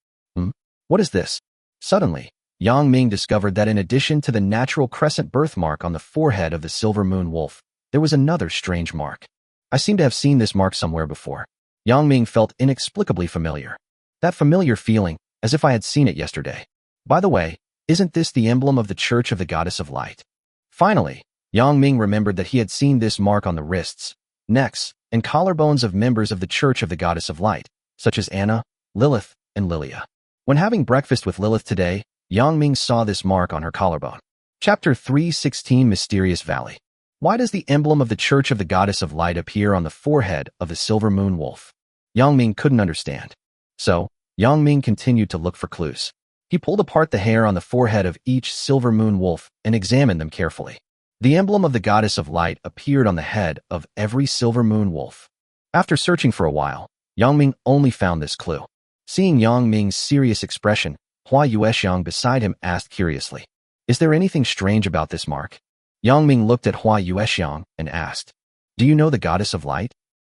What is this? Suddenly, Yang Ming discovered that in addition to the natural crescent birthmark on the forehead of the Silver Moon wolf, there was another strange mark. I seem to have seen this mark somewhere before. Yang Ming felt inexplicably familiar. That familiar feeling, as if I had seen it yesterday. By the way, isn't this the emblem of the Church of the Goddess of Light? Finally, Yang Ming remembered that he had seen this mark on the wrists, necks, and collarbones of members of the Church of the Goddess of Light, such as Anna, Lilith, and Lilia. When having breakfast with Lilith today, Yang Ming saw this mark on her collarbone. Chapter 316 Mysterious Valley. Why does the emblem of the Church of the Goddess of Light appear on the forehead of the Silver Moon Wolf? Yang Ming couldn't understand. So, Yang Ming continued to look for clues. He pulled apart the hair on the forehead of each Silver Moon Wolf and examined them carefully. The emblem of the Goddess of Light appeared on the head of every Silver Moon Wolf. After searching for a while, Yang Ming only found this clue. Seeing Yang Ming's serious expression, Hua Yuexiang beside him asked curiously, "Is there anything strange about this mark?" Yang Ming looked at Hua Yuexiang and asked, "Do you know the Goddess of Light?"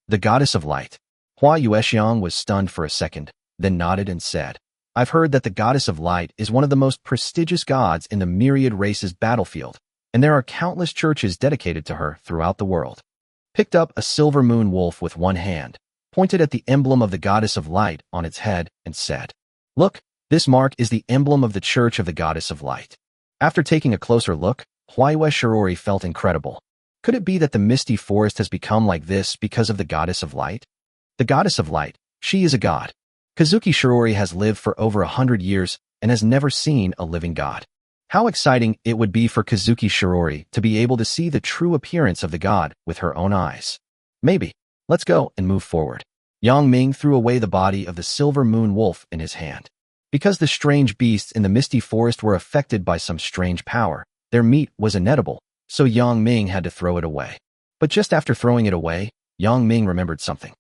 The Goddess of Light. Hua Yuexiang was stunned for a second, then nodded and said, "I've heard that the Goddess of Light is one of the most prestigious gods in the myriad races battlefield, and there are countless churches dedicated to her throughout the world." Picked up a Silver Moon Wolf with one hand, pointed at the emblem of the Goddess of Light on its head, and said, "Look, this mark is the emblem of the Church of the Goddess of Light." After taking a closer look, Huayue Shirori felt incredible. Could it be that the misty forest has become like this because of the Goddess of Light? The Goddess of Light, she is a god. Kazuki Shirori has lived for over 100 years and has never seen a living god. How exciting it would be for Kazuki Shirori to be able to see the true appearance of the god with her own eyes. Maybe. Let's go and move forward. Yang Ming threw away the body of the Silver Moon Wolf in his hand. Because the strange beasts in the misty forest were affected by some strange power, their meat was inedible, so Yang Ming had to throw it away. But just after throwing it away, Yang Ming remembered something.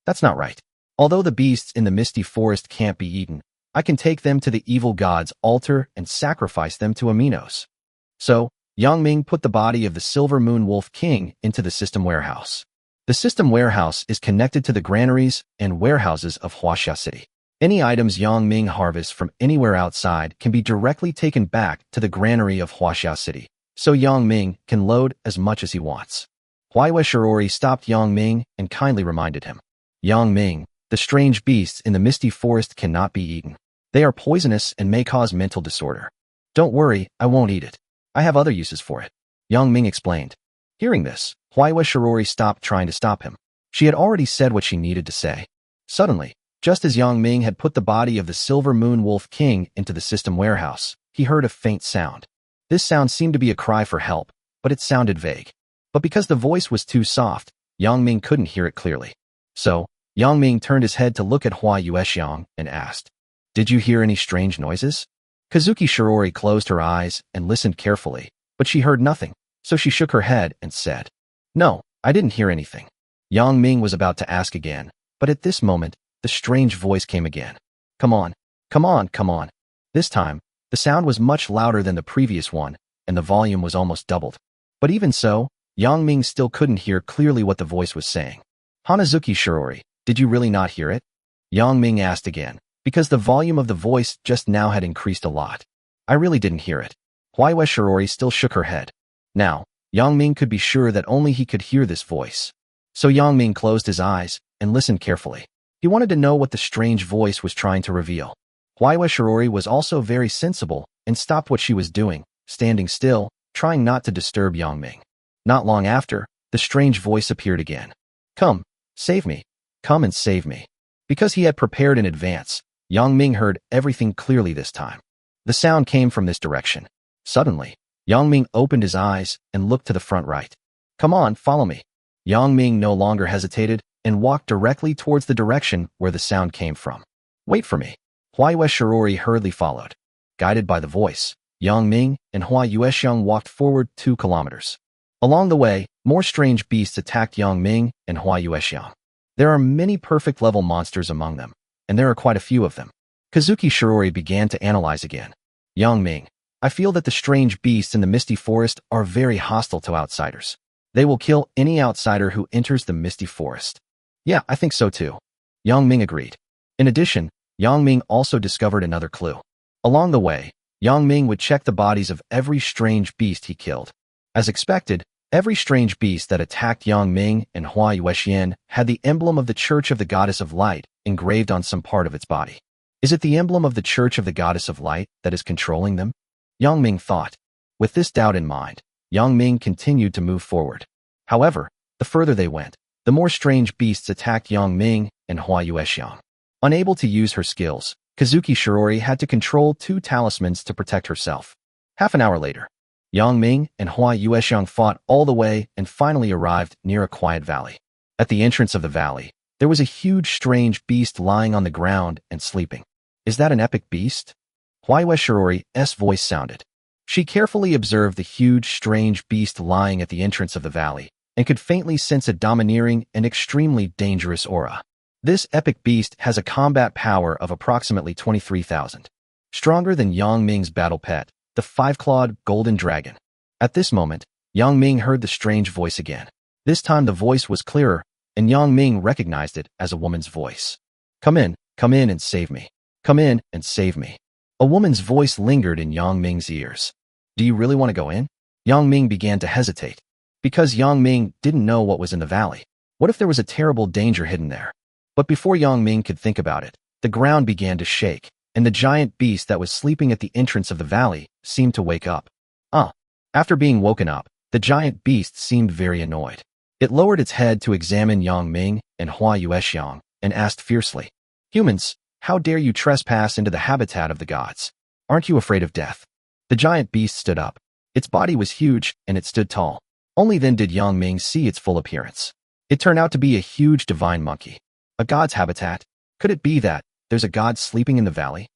That's not right. Although the beasts in the misty forest can't be eaten, I can take them to the evil god's altar and sacrifice them to Aminos. So, Yang Ming put the body of the Silver Moon Wolf King into the system warehouse. The system warehouse is connected to the granaries and warehouses of Huaxia City. Any items Yang Ming harvests from anywhere outside can be directly taken back to the granary of Huaxia City, so Yang Ming can load as much as he wants. Huayue Shirori stopped Yang Ming and kindly reminded him, "Yang Ming, the strange beasts in the misty forest cannot be eaten. They are poisonous and may cause mental disorder." "Don't worry, I won't eat it. I have other uses for it," Yang Ming explained. Hearing this, Huayue Shirori stopped trying to stop him. She had already said what she needed to say. Suddenly, just as Yang Ming had put the body of the Silver Moon Wolf King into the system warehouse, he heard a faint sound. This sound seemed to be a cry for help, but it sounded vague. But because the voice was too soft, Yang Ming couldn't hear it clearly. So, Yang Ming turned his head to look at Hua Yuexiang and asked, "Did you hear any strange noises?" Kazuki Shirori closed her eyes and listened carefully, but she heard nothing. So she shook her head and said, "No, I didn't hear anything." Yang Ming was about to ask again, but at this moment, the strange voice came again. "Come on, come on, come on." This time, the sound was much louder than the previous one, and the volume was almost doubled. But even so, Yang Ming still couldn't hear clearly what the voice was saying. "Hanazuki Shirori, did you really not hear it?" Yang Ming asked again, because the volume of the voice just now had increased a lot. "I really didn't hear it." Huayue Shirori still shook her head. Now, Yang Ming could be sure that only he could hear this voice. So Yang Ming closed his eyes and listened carefully. He wanted to know what the strange voice was trying to reveal. Huayue Shirori was also very sensible and stopped what she was doing, standing still, trying not to disturb Yang Ming. Not long after, the strange voice appeared again. "Come, save me. Come and save me." Because he had prepared in advance, Yang Ming heard everything clearly this time. The sound came from this direction. Suddenly, Yang Ming opened his eyes and looked to the front right. "Come on, follow me." Yang Ming no longer hesitated and walked directly towards the direction where the sound came from. "Wait for me." Huayue Shirori hurriedly followed. Guided by the voice, Yang Ming and Hua Yuexiang walked forward 2 kilometers. Along the way, more strange beasts attacked Yang Ming and Hua Yuexiang. There are many perfect level monsters among them, and there are quite a few of them. Kazuki Shirori began to analyze again. "Yang Ming, I feel that the strange beasts in the Misty Forest are very hostile to outsiders. They will kill any outsider who enters the Misty Forest." "Yeah, I think so too." Yang Ming agreed. In addition, Yang Ming also discovered another clue. Along the way, Yang Ming would check the bodies of every strange beast he killed. As expected, every strange beast that attacked Yang Ming and Hua Yuexian had the emblem of the Church of the Goddess of Light engraved on some part of its body. Is it the emblem of the Church of the Goddess of Light that is controlling them? Yang Ming thought. With this doubt in mind, Yang Ming continued to move forward. However, the further they went, the more strange beasts attacked Yang Ming and Hua Yuexiang. Unable to use her skills, Kazuki Shirori had to control 2 talismans to protect herself. Half an hour later, Yang Ming and Hua Yuexiang fought all the way and finally arrived near a quiet valley. At the entrance of the valley, there was a huge strange beast lying on the ground and sleeping. "Is that an epic beast?" Huayue Shirori's voice sounded. She carefully observed the huge strange beast lying at the entrance of the valley and could faintly sense a domineering and extremely dangerous aura. This epic beast has a combat power of approximately 23,000. Stronger than Yang Ming's battle pet, the 5-clawed golden dragon. At this moment, Yang Ming heard the strange voice again. This time the voice was clearer, and Yang Ming recognized it as a woman's voice. Come in and save me. Come in and save me." A woman's voice lingered in Yang Ming's ears. "Do you really want to go in?" Yang Ming began to hesitate. Because Yang Ming didn't know what was in the valley. What if there was a terrible danger hidden there? But before Yang Ming could think about it, the ground began to shake, and the giant beast that was sleeping at the entrance of the valley seemed to wake up. After being woken up, the giant beast seemed very annoyed. It lowered its head to examine Yang Ming and Hua Yuexiang and asked fiercely, "Humans, how dare you trespass into the habitat of the gods? Aren't you afraid of death?" The giant beast stood up. Its body was huge and it stood tall. Only then did Yang Ming see its full appearance. It turned out to be a huge divine monkey. A god's habitat? Could it be that there's a god sleeping in the valley?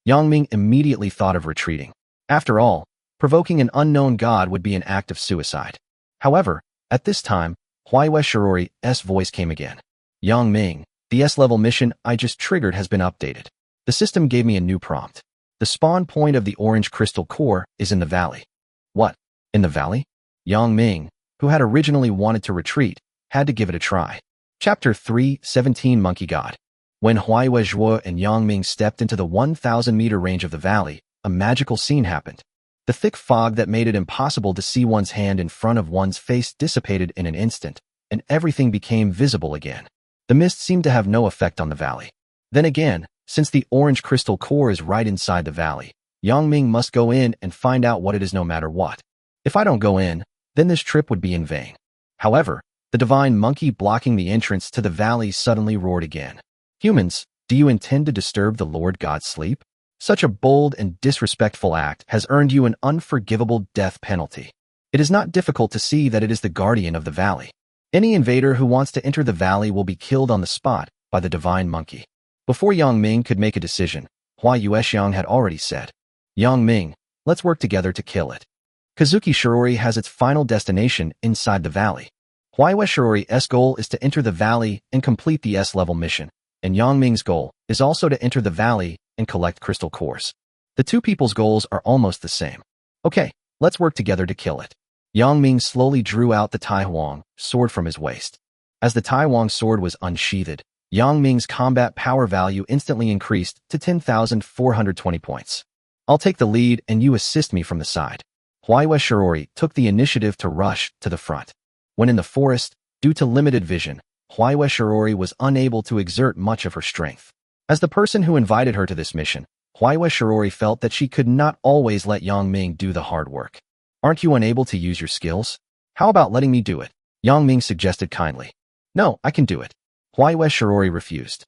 Yang Ming immediately thought of retreating. After all, provoking an unknown god would be an act of suicide. However, at this time, Huayue Shirori's voice came again. "Yang Ming, the S-level mission I just triggered has been updated. The system gave me a new prompt. The spawn point of the orange crystal core is in the valley." "What? In the valley?" Yang Ming, who had originally wanted to retreat, had to give it a try. Chapter 3:17 Monkey God. When Huayue Zhuo and Yang Ming stepped into the 1,000-meter range of the valley, a magical scene happened. The thick fog that made it impossible to see one's hand in front of one's face dissipated in an instant, and everything became visible again. The mist seemed to have no effect on the valley. Then again, since the orange crystal core is right inside the valley, Yang Ming must go in and find out what it is no matter what. If I don't go in, then this trip would be in vain. However, the divine monkey blocking the entrance to the valley suddenly roared again. "Humans, do you intend to disturb the Lord God's sleep? Such a bold and disrespectful act has earned you an unforgivable death penalty. It is not difficult to see that it is the guardian of the valley. Any invader who wants to enter the valley will be killed on the spot by the divine monkey." Before Yang Ming could make a decision, Hua Yuexiang had already said, "Yang Ming, let's work together to kill it." Kazuki Shirori has its final destination inside the valley. Huayue Shirori's goal is to enter the valley and complete the S-level mission, and Yang Ming's goal is also to enter the valley and collect crystal cores. The two people's goals are almost the same. Okay, let's work together to kill it. Yang Ming slowly drew out the Tai Huang sword from his waist. As the Tai Huang sword was unsheathed, Yang Ming's combat power value instantly increased to 10,420 points. I'll take the lead and you assist me from the side. Huayue Shirori took the initiative to rush to the front. When in the forest, due to limited vision, Huayue Shirori was unable to exert much of her strength. As the person who invited her to this mission, Huayue Shirori felt that she could not always let Yang Ming do the hard work. Aren't you unable to use your skills? How about letting me do it? Yang Ming suggested kindly. No, I can do it. Huayue Shirori refused.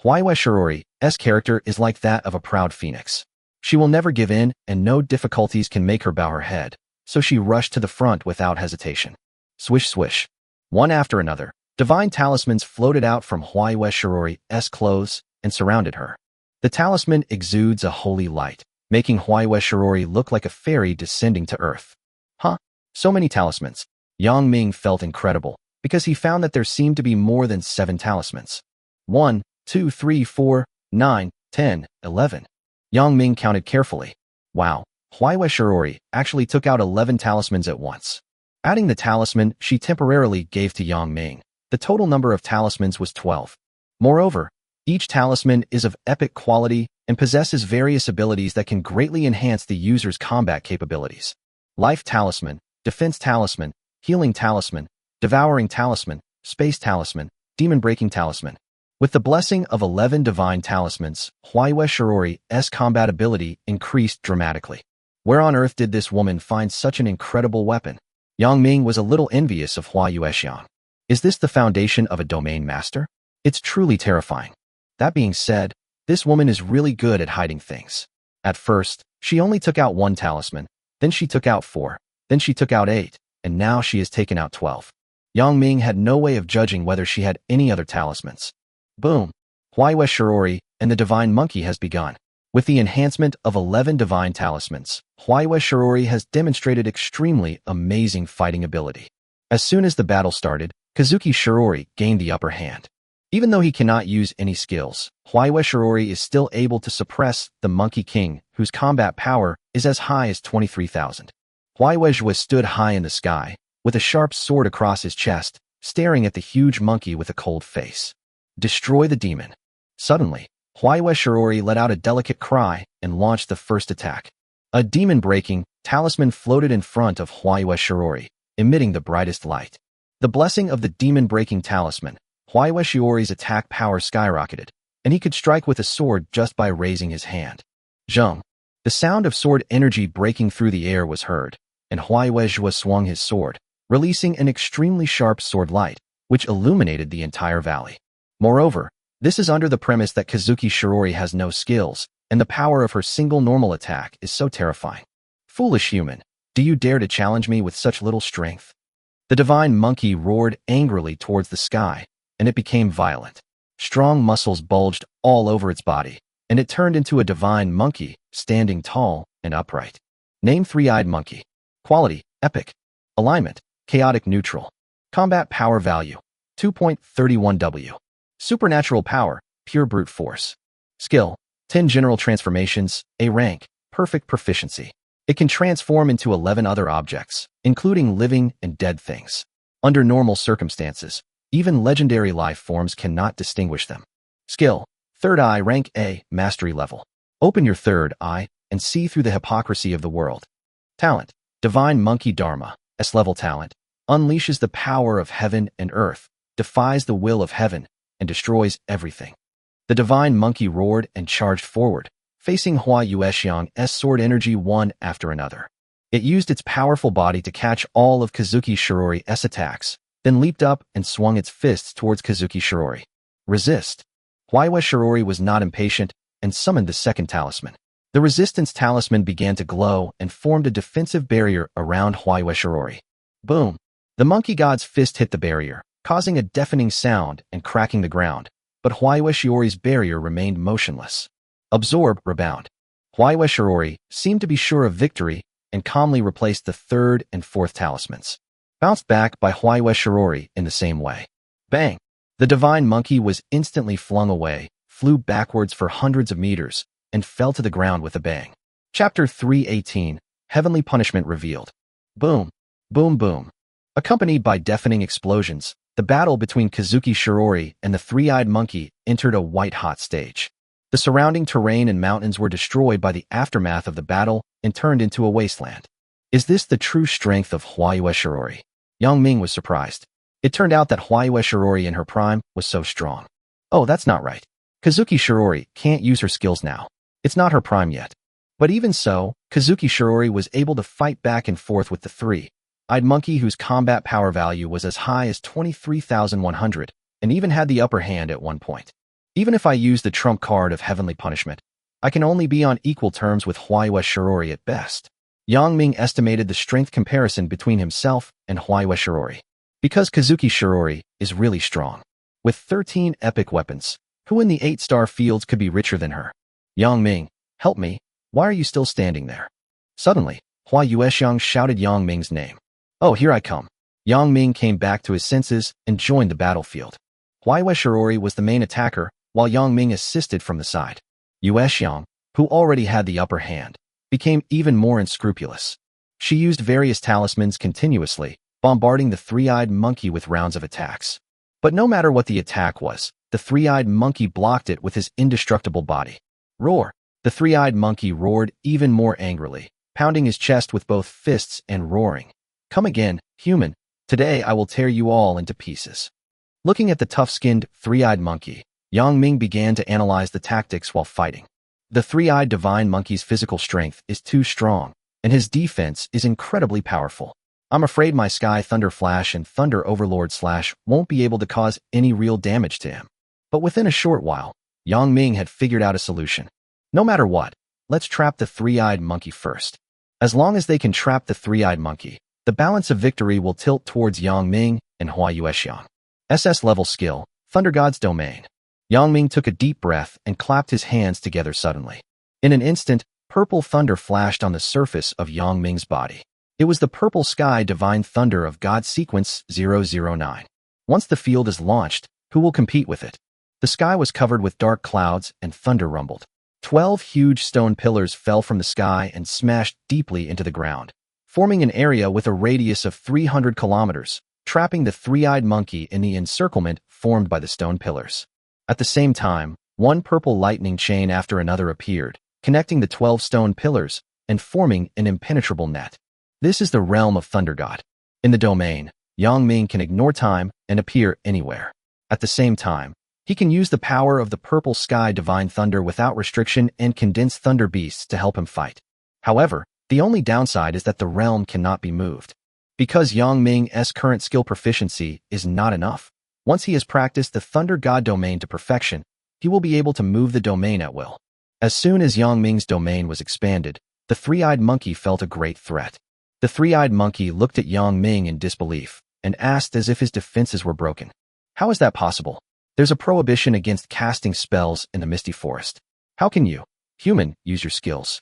Huayue Shirori's character is like that of a proud phoenix. She will never give in, and no difficulties can make her bow her head, so she rushed to the front without hesitation. Swish swish. One after another, divine talismans floated out from Huayue Shirori's clothes and surrounded her. The talisman exudes a holy light, making Huayue Shirori look like a fairy descending to earth. Huh? So many talismans. Yang Ming felt incredible, because he found that there seemed to be more than 7 talismans. 1, 2, 3, 4, 9, 10, 11. Yang Ming counted carefully. Wow, Huayue Shirori actually took out 11 talismans at once. Adding the talisman she temporarily gave to Yang Ming, the total number of talismans was 12. Moreover, each talisman is of epic quality and possesses various abilities that can greatly enhance the user's combat capabilities. Life Talisman, Defense Talisman, Healing Talisman, Devouring Talisman, Space Talisman, Demon Breaking Talisman. With the blessing of 11 divine talismans, Huayue Shirori's combat ability increased dramatically. Where on earth did this woman find such an incredible weapon? Yang Ming was a little envious of Huayue Xiang. Is this the foundation of a domain master? It's truly terrifying. That being said, this woman is really good at hiding things. At first, she only took out 1 talisman, then she took out 4, then she took out 8, and now she has taken out 12. Yang Ming had no way of judging whether she had any other talismans. Boom! Huayue Shirori and the Divine Monkey has begun. With the enhancement of 11 divine talismans, Huayue Shirori has demonstrated extremely amazing fighting ability. As soon as the battle started, Kazuki Shirori gained the upper hand. Even though he cannot use any skills, Huayue Shirori is still able to suppress the Monkey King, whose combat power is as high as 23,000. Huayue stood high in the sky, with a sharp sword across his chest, staring at the huge monkey with a cold face. Destroy the demon. Suddenly, Huayue Shirori let out a delicate cry and launched the first attack. A demon-breaking talisman floated in front of Huayue Shirori, emitting the brightest light. The blessing of the demon-breaking talisman, Huayue Shirori's attack power skyrocketed, and he could strike with a sword just by raising his hand. Zheng. The sound of sword energy breaking through the air was heard, and Huayue swung his sword, releasing an extremely sharp sword light, which illuminated the entire valley. Moreover, this is under the premise that Kazuki Shirori has no skills, and the power of her single normal attack is so terrifying. Foolish human, do you dare to challenge me with such little strength? The divine monkey roared angrily towards the sky, and it became violent. Strong muscles bulged all over its body, and it turned into a divine monkey, standing tall and upright. Name Three-Eyed Monkey. Quality, Epic. Alignment, Chaotic Neutral. Combat Power Value, 2.31W. Supernatural Power, Pure Brute Force. Skill, 10 General Transformations, A rank, Perfect Proficiency. It can transform into 11 other objects, including living and dead things. Under normal circumstances, even legendary life forms cannot distinguish them. Skill, Third Eye Rank A, Mastery Level. Open your third eye and see through the hypocrisy of the world. Talent, Divine Monkey Dharma, S-level talent, unleashes the power of heaven and earth, defies the will of heaven, and destroys everything. The divine monkey roared and charged forward, facing Huayue Xiang's sword energy one after another. It used its powerful body to catch all of Kazuki Shirori's attacks, then leaped up and swung its fists towards Kazuki Shirori. Resist. Huayue Shirori was not impatient and summoned the second talisman. The resistance talisman began to glow and formed a defensive barrier around Huayue Shirori. Boom! The monkey god's fist hit the barrier, causing a deafening sound and cracking the ground, but Huayue Shirori's barrier remained motionless. Absorb, Rebound. Huayue Shirori seemed to be sure of victory and calmly replaced the third and fourth talismans. Bounced back by Huayue Shirori in the same way. Bang! The divine monkey was instantly flung away, flew backwards for hundreds of meters, and fell to the ground with a bang. Chapter 318, Heavenly Punishment Revealed. Boom, boom, boom. Accompanied by deafening explosions, the battle between Kazuki Shirori and the three-eyed monkey entered a white-hot stage. The surrounding terrain and mountains were destroyed by the aftermath of the battle and turned into a wasteland. Is this the true strength of Huayue Shirori? Yang Ming was surprised. It turned out that Huayue Shirori in her prime was so strong. Oh, that's not right. Kazuki Shirori can't use her skills now. It's not her prime yet. But even so, Kazuki Shirori was able to fight back and forth with the three-eyed monkey whose combat power value was as high as 23,100 and even had the upper hand at one point. Even if I use the trump card of Heavenly Punishment, I can only be on equal terms with Huayue Shirori at best. Yang Ming estimated the strength comparison between himself and Huayue Shirori. Because Kazuki Shirori is really strong. With 13 epic weapons, who in the 8-star fields could be richer than her? Yang Ming, help me, why are you still standing there? Suddenly, Huayue Xiang shouted Yang Ming's name. Oh, here I come. Yang Ming came back to his senses and joined the battlefield. Huayue Shirori was the main attacker, while Yang Ming assisted from the side. Yue Xiang, who already had the upper hand, became even more unscrupulous. She used various talismans continuously, bombarding the three-eyed monkey with rounds of attacks. But no matter what the attack was, the three-eyed monkey blocked it with his indestructible body. Roar! The three-eyed monkey roared even more angrily, pounding his chest with both fists and roaring. Come again, human. Today I will tear you all into pieces. Looking at the tough-skinned, three-eyed monkey, Yang Ming began to analyze the tactics while fighting. The three-eyed divine monkey's physical strength is too strong, and his defense is incredibly powerful. I'm afraid my Sky Thunder Flash and Thunder Overlord Slash won't be able to cause any real damage to him. But within a short while, Yang Ming had figured out a solution. No matter what, let's trap the three-eyed monkey first. As long as they can trap the three-eyed monkey, the balance of victory will tilt towards Yang Ming and Huayue Xiang. SS level skill, Thunder God's Domain. Yang Ming took a deep breath and clapped his hands together suddenly. In an instant, purple thunder flashed on the surface of Yang Ming's body. It was the Purple Sky Divine Thunder of God Sequence 009. Once the field is launched, who will compete with it? The sky was covered with dark clouds and thunder rumbled. 12 huge stone pillars fell from the sky and smashed deeply into the ground, forming an area with a radius of 300 kilometers, trapping the three-eyed monkey in the encirclement formed by the stone pillars. At the same time, one purple lightning chain after another appeared, connecting the 12 stone pillars and forming an impenetrable net. This is the realm of Thunder God. In the domain, Yang Ming can ignore time and appear anywhere. At the same time, he can use the power of the Purple Sky Divine Thunder without restriction and condense thunder beasts to help him fight. However, the only downside is that the realm cannot be moved. Because Yang Ming's current skill proficiency is not enough, once he has practiced the Thunder God domain to perfection, he will be able to move the domain at will. As soon as Yang Ming's domain was expanded, the three-eyed monkey felt a great threat. The three-eyed monkey looked at Yang Ming in disbelief and asked as if his defenses were broken. How is that possible? There's a prohibition against casting spells in the Misty Forest. How can you, human, use your skills?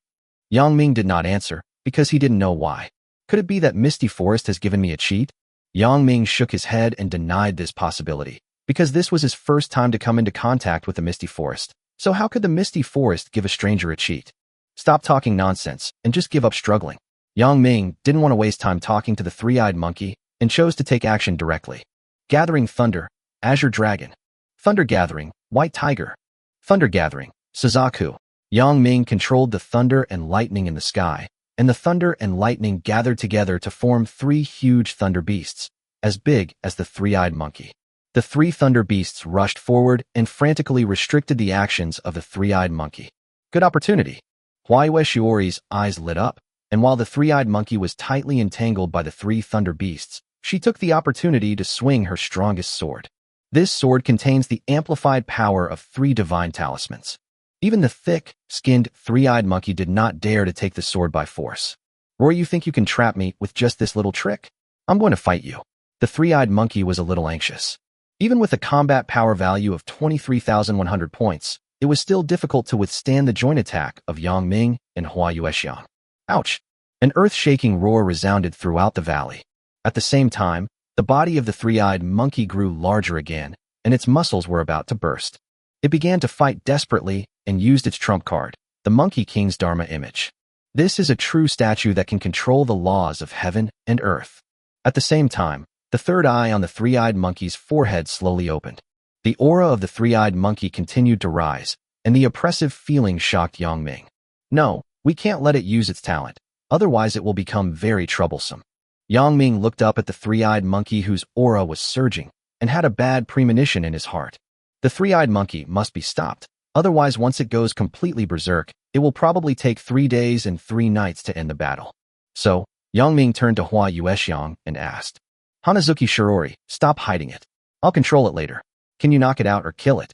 Yang Ming did not answer because he didn't know why. Could it be that Misty Forest has given me a cheat? Yang Ming shook his head and denied this possibility because this was his first time to come into contact with the Misty Forest. So how could the Misty Forest give a stranger a cheat? Stop talking nonsense and just give up struggling. Yang Ming didn't want to waste time talking to the three-eyed monkey and chose to take action directly. Gathering Thunder, Azure Dragon. Thunder Gathering, White Tiger. Thunder Gathering, Suzaku. Yang Ming controlled the thunder and lightning in the sky, and the thunder and lightning gathered together to form 3 huge thunder beasts, as big as the three-eyed monkey. The 3 thunder beasts rushed forward and frantically restricted the actions of the three-eyed monkey. Good opportunity. Huayue Shiori's eyes lit up, and while the three-eyed monkey was tightly entangled by the 3 thunder beasts, she took the opportunity to swing her strongest sword. This sword contains the amplified power of 3 divine talismans. Even the thick-skinned, three-eyed monkey did not dare to take the sword by force. Or you think you can trap me with just this little trick? I'm going to fight you. The three-eyed monkey was a little anxious. Even with a combat power value of 23,100 points, it was still difficult to withstand the joint attack of Yang Ming and Huayue Xiang. Ouch! An earth-shaking roar resounded throughout the valley. At the same time, the body of the three-eyed monkey grew larger again, and its muscles were about to burst. It began to fight desperately and used its trump card, the Monkey King's Dharma image. This is a true statue that can control the laws of heaven and earth. At the same time, the third eye on the three-eyed monkey's forehead slowly opened. The aura of the three-eyed monkey continued to rise, and the oppressive feeling shocked Yang Ming. No, we can't let it use its talent, otherwise it will become very troublesome. Yang Ming looked up at the three-eyed monkey whose aura was surging, and had a bad premonition in his heart. The three-eyed monkey must be stopped, otherwise once it goes completely berserk, it will probably take 3 days and 3 nights to end the battle. So, Yang Ming turned to Hua Yuexiang and asked, Hanazuki Shirori, stop hiding it. I'll control it later. Can you knock it out or kill it?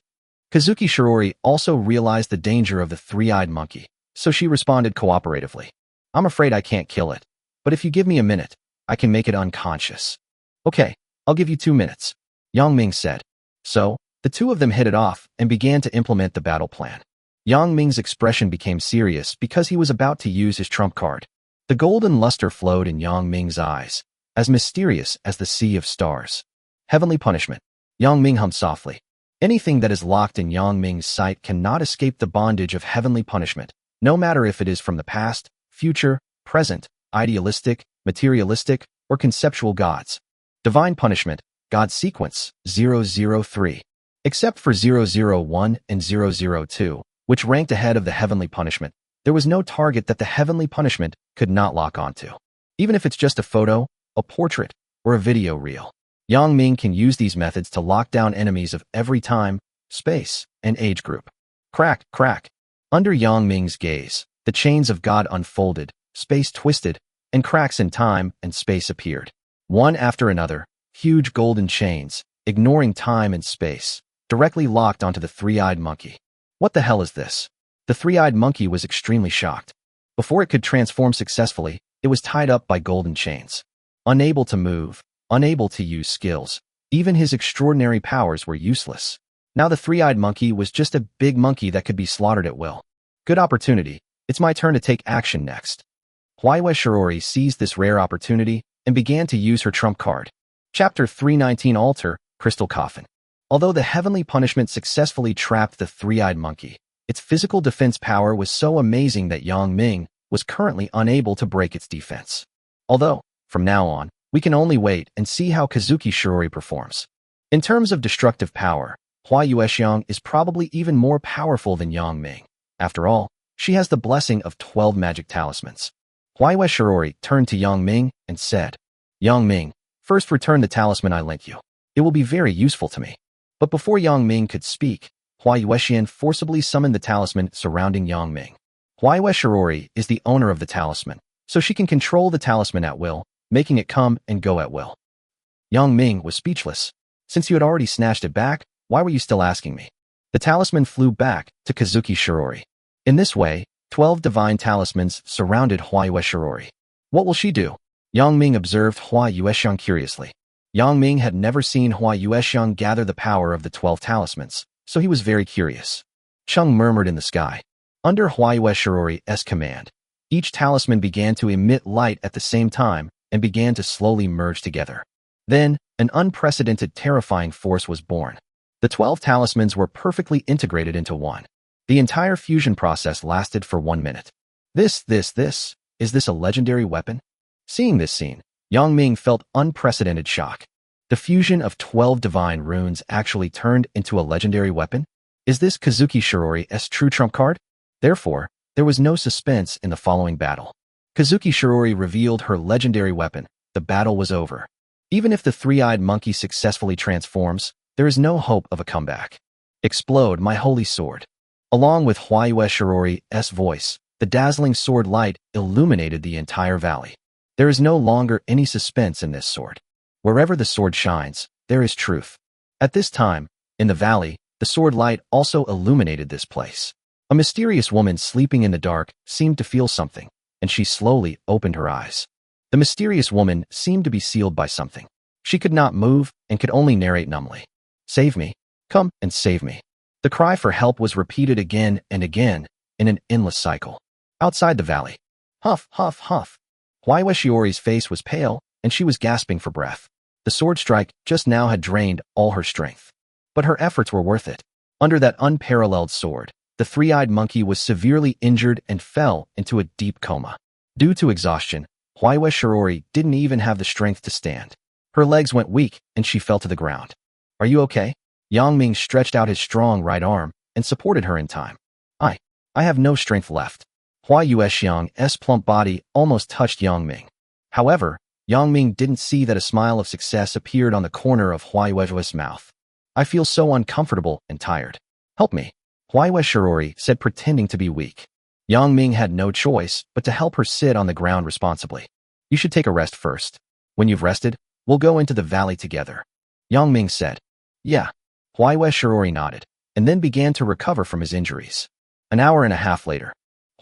Kazuki Shirori also realized the danger of the three-eyed monkey, so she responded cooperatively. I'm afraid I can't kill it, but if you give me a minute, I can make it unconscious. Okay, I'll give you 2 minutes, Yang Ming said. So, the two of them hit it off and began to implement the battle plan. Yang Ming's expression became serious because he was about to use his trump card. The golden luster flowed in Yang Ming's eyes, as mysterious as the sea of stars. Heavenly punishment. Yang Ming hummed softly. Anything that is locked in Yang Ming's sight cannot escape the bondage of heavenly punishment, no matter if it is from the past, future, present, idealistic, materialistic, or conceptual gods. Divine punishment, God sequence, 003. Except for 001 and 002, which ranked ahead of the heavenly punishment, there was no target that the heavenly punishment could not lock onto. Even if it's just a photo, a portrait, or a video reel. Yang Ming can use these methods to lock down enemies of every time, space, and age group. Crack, crack. Under Yang Ming's gaze, the chains of God unfolded, space twisted, and cracks in time and space appeared. One after another, huge golden chains, ignoring time and space, directly locked onto the three-eyed monkey. What the hell is this? The three-eyed monkey was extremely shocked. Before it could transform successfully, it was tied up by golden chains. Unable to move, unable to use skills, even his extraordinary powers were useless. Now the three-eyed monkey was just a big monkey that could be slaughtered at will. Good opportunity. It's my turn to take action next. Huayue Shirori seized this rare opportunity and began to use her trump card. Chapter 319 Altar, Crystal Coffin. Although the heavenly punishment successfully trapped the three-eyed monkey, its physical defense power was so amazing that Yang Ming was currently unable to break its defense. Although, from now on, we can only wait and see how Kazuki Shirori performs. In terms of destructive power, Hua Yuexiang is probably even more powerful than Yang Ming. After all, she has the blessing of 12 magic talismans. Huayue Shirori turned to Yang Ming and said, Yang Ming, first return the talisman I lent you. It will be very useful to me. But before Yang Ming could speak, Hua Yuexian forcibly summoned the talisman surrounding Yang Ming. Huayue Shirori is the owner of the talisman, so she can control the talisman at will, making it come and go at will. Yang Ming was speechless. Since you had already snatched it back, why were you still asking me? The talisman flew back to Kazuki Shirori. In this way, 12 divine talismans surrounded Huayue Shirori. What will she do? Yang Ming observed Hua Yuexiang curiously. Yang Ming had never seen Hua Yuexiang gather the power of the 12 talismans, so he was very curious. Chung murmured in the sky. Under Huayue Shirori's command, each talisman began to emit light at the same time and began to slowly merge together. Then, an unprecedented terrifying force was born. The 12 talismans were perfectly integrated into one. The entire fusion process lasted for 1 minute. Is this a legendary weapon? Seeing this scene, Yang Ming felt unprecedented shock. The fusion of 12 divine runes actually turned into a legendary weapon? Is this Kazuki Shirori's true trump card? Therefore, there was no suspense in the following battle. Kazuki Shirori revealed her legendary weapon. The battle was over. Even if the three-eyed monkey successfully transforms, there is no hope of a comeback. Explode, my holy sword. Along with Huayue Shirori's voice, the dazzling sword light illuminated the entire valley. There is no longer any suspense in this sword. Wherever the sword shines, there is truth. At this time, in the valley, the sword light also illuminated this place. A mysterious woman sleeping in the dark seemed to feel something, and she slowly opened her eyes. The mysterious woman seemed to be sealed by something. She could not move and could only narrate numbly. Save me. Come and save me. The cry for help was repeated again and again in an endless cycle. Outside the valley. Huff, huff, huff. Huai Shiori's face was pale, and she was gasping for breath. The sword strike just now had drained all her strength. But her efforts were worth it. Under that unparalleled sword, the three-eyed monkey was severely injured and fell into a deep coma. Due to exhaustion, Huai Shiori didn't even have the strength to stand. Her legs went weak, and she fell to the ground. Are you okay? Yang Ming stretched out his strong right arm and supported her in time. I have no strength left. Huai Yuexiang's plump body almost touched Yang Ming. However, Yang Ming didn't see that a smile of success appeared on the corner of Huai Yuexi's mouth. I feel so uncomfortable and tired. Help me. Huai Shiori said, pretending to be weak. Yang Ming had no choice but to help her sit on the ground responsibly. You should take a rest first. When you've rested, we'll go into the valley together. Yang Ming said. Yeah. Huai Shiori nodded, and then began to recover from his injuries. An hour and a half later,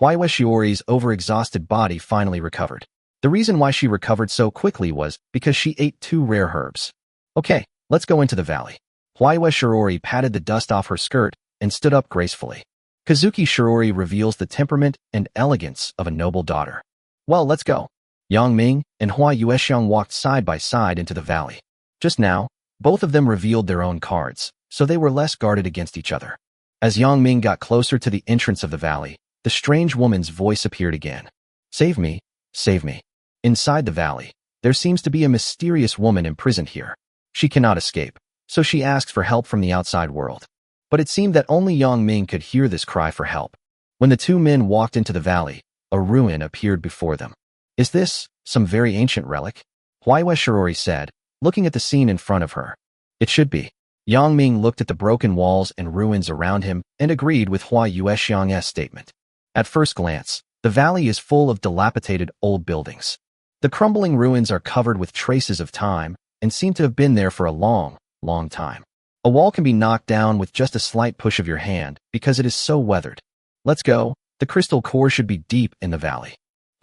Huai Shiori's overexhausted body finally recovered. The reason why she recovered so quickly was because she ate 2 rare herbs. Okay, let's go into the valley. Huai Shiori patted the dust off her skirt and stood up gracefully. Kazuki Shiori reveals the temperament and elegance of a noble daughter. Well, let's go. Yang Ming and Huai Yuexiang walked side by side into the valley. Just now, both of them revealed their own cards, so they were less guarded against each other. As Yang Ming got closer to the entrance of the valley, the strange woman's voice appeared again. Save me, save me. Inside the valley, there seems to be a mysterious woman imprisoned here. She cannot escape, so she asks for help from the outside world. But it seemed that only Yang Ming could hear this cry for help. When the 2 men walked into the valley, a ruin appeared before them. Is this some very ancient relic? Huai Shiori said, looking at the scene in front of her. It should be. Yang Ming looked at the broken walls and ruins around him and agreed with Huai Yuexiang's statement. At first glance, the valley is full of dilapidated old buildings. The crumbling ruins are covered with traces of time and seem to have been there for a long, long time. A wall can be knocked down with just a slight push of your hand because it is so weathered. Let's go. The crystal core should be deep in the valley.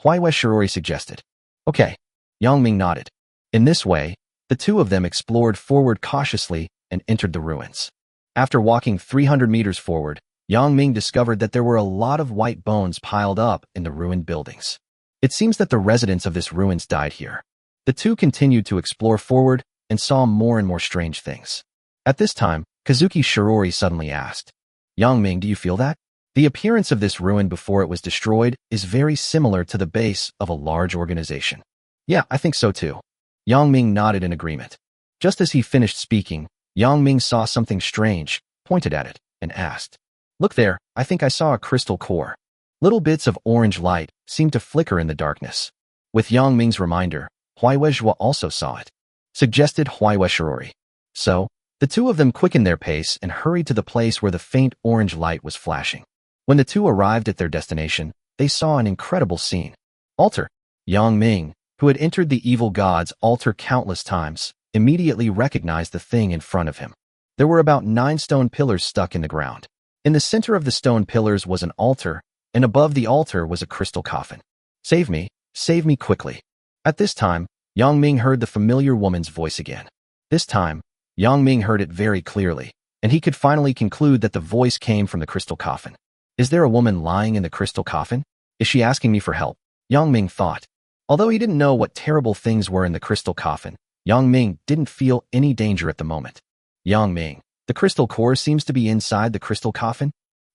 Huai Shiori suggested. Okay. Yang Ming nodded. In this way, the 2 of them explored forward cautiously and entered the ruins. After walking 300 meters forward, Yang Ming discovered that there were a lot of white bones piled up in the ruined buildings. It seems that the residents of this ruins died here. The 2 continued to explore forward and saw more and more strange things. At this time, Kazuki Shiori suddenly asked, Yang Ming, do you feel that? The appearance of this ruin before it was destroyed is very similar to the base of a large organization. Yeah, I think so too. Yang Ming nodded in agreement. Just as he finished speaking, Yang Ming saw something strange, pointed at it, and asked, Look there, I think I saw a crystal core. Little bits of orange light seemed to flicker in the darkness. With Yang Ming's reminder, Huai Yuexiang also saw it. Suggested Huai Shiori. So, the 2 of them quickened their pace and hurried to the place where the faint orange light was flashing. When the 2 arrived at their destination, they saw an incredible scene. Altar. Yang Ming, who had entered the evil god's altar countless times, immediately recognized the thing in front of him. There were about 9 stone pillars stuck in the ground. In the center of the stone pillars was an altar, and above the altar was a crystal coffin. Save me quickly. At this time, Yang Ming heard the familiar woman's voice again. This time, Yang Ming heard it very clearly, and he could finally conclude that the voice came from the crystal coffin. Is there a woman lying in the crystal coffin? Is she asking me for help? Yang Ming thought. Although he didn't know what terrible things were in the crystal coffin, Yang Ming didn't feel any danger at the moment. Yang Ming, the crystal core seems to be inside the crystal coffin?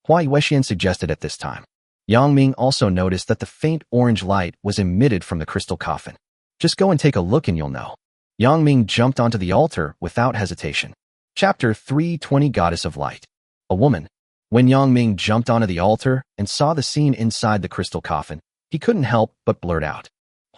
Huai Yuexiang suggested at this time. Yang Ming also noticed that the faint orange light was emitted from the crystal coffin. Just go and take a look and you'll know. Yang Ming jumped onto the altar without hesitation. Chapter 320 Goddess of Light. A woman. When Yang Ming jumped onto the altar and saw the scene inside the crystal coffin, he couldn't help but blurt out.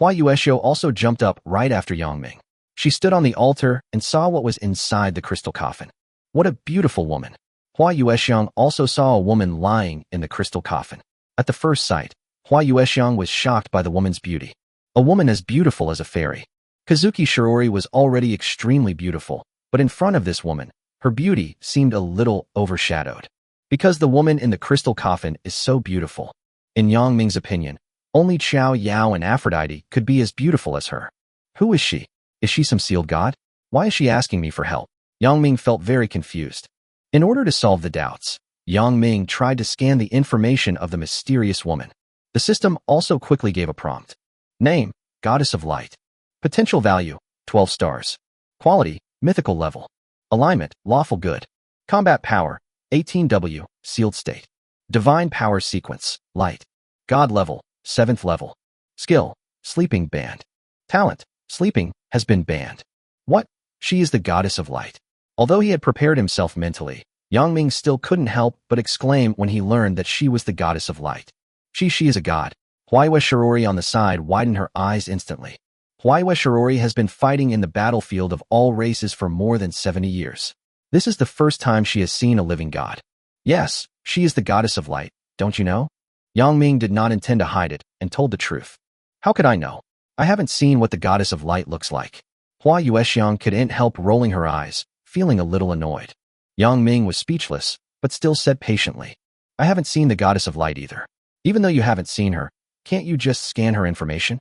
Huai Yuexiang also jumped up right after Yang Ming. She stood on the altar and saw what was inside the crystal coffin. What a beautiful woman. Huai Yuexiang also saw a woman lying in the crystal coffin. At the first sight, Huai Yuexiang was shocked by the woman's beauty. A woman as beautiful as a fairy. Kazuki Shiori was already extremely beautiful, but in front of this woman, her beauty seemed a little overshadowed. Because the woman in the crystal coffin is so beautiful. In Yang Ming's opinion, only Qiao Yao and Aphrodite could be as beautiful as her. Who is she? Is she some sealed god? Why is she asking me for help? Yang Ming felt very confused. In order to solve the doubts, Yang Ming tried to scan the information of the mysterious woman. The system also quickly gave a prompt. Name, Goddess of Light. Potential value, 12 stars. Quality, mythical level. Alignment, lawful good. Combat power, 18W, sealed state. Divine power sequence, light. God level, 7th level. Skill, sleeping banned. Talent, sleeping, has been banned. What? She is the goddess of light. Although he had prepared himself mentally, Yang Ming still couldn't help but exclaim when he learned that she was the goddess of light. She is a god. Huayue Shirori on the side widened her eyes instantly. Huayue Shirori has been fighting in the battlefield of all races for more than 70 years. This is the first time she has seen a living god. Yes, she is the goddess of light, don't you know? Yang Ming did not intend to hide it and told the truth. How could I know? I haven't seen what the goddess of light looks like. Hua Yuexiang couldn't help rolling her eyes, feeling a little annoyed. Yang Ming was speechless, but still said patiently, I haven't seen the goddess of light either. Even though you haven't seen her, can't you just scan her information?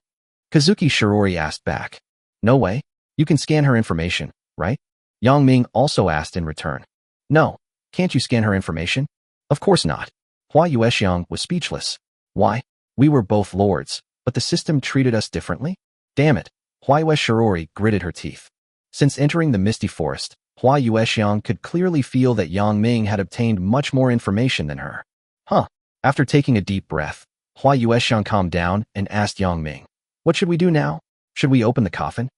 Kazuki Shirori asked back. No way. You can scan her information, right? Yang Ming also asked in return. No, can't you scan her information? Of course not. Hua Yuexiang was speechless. Why? We were both lords, but the system treated us differently? Damn it. Huayue Shirori gritted her teeth. Since entering the Misty Forest, Hua Yuexiang could clearly feel that Yang Ming had obtained much more information than her. Huh. After taking a deep breath, Hua Yuexiang calmed down and asked Yang Ming, what should we do now? Should we open the coffin?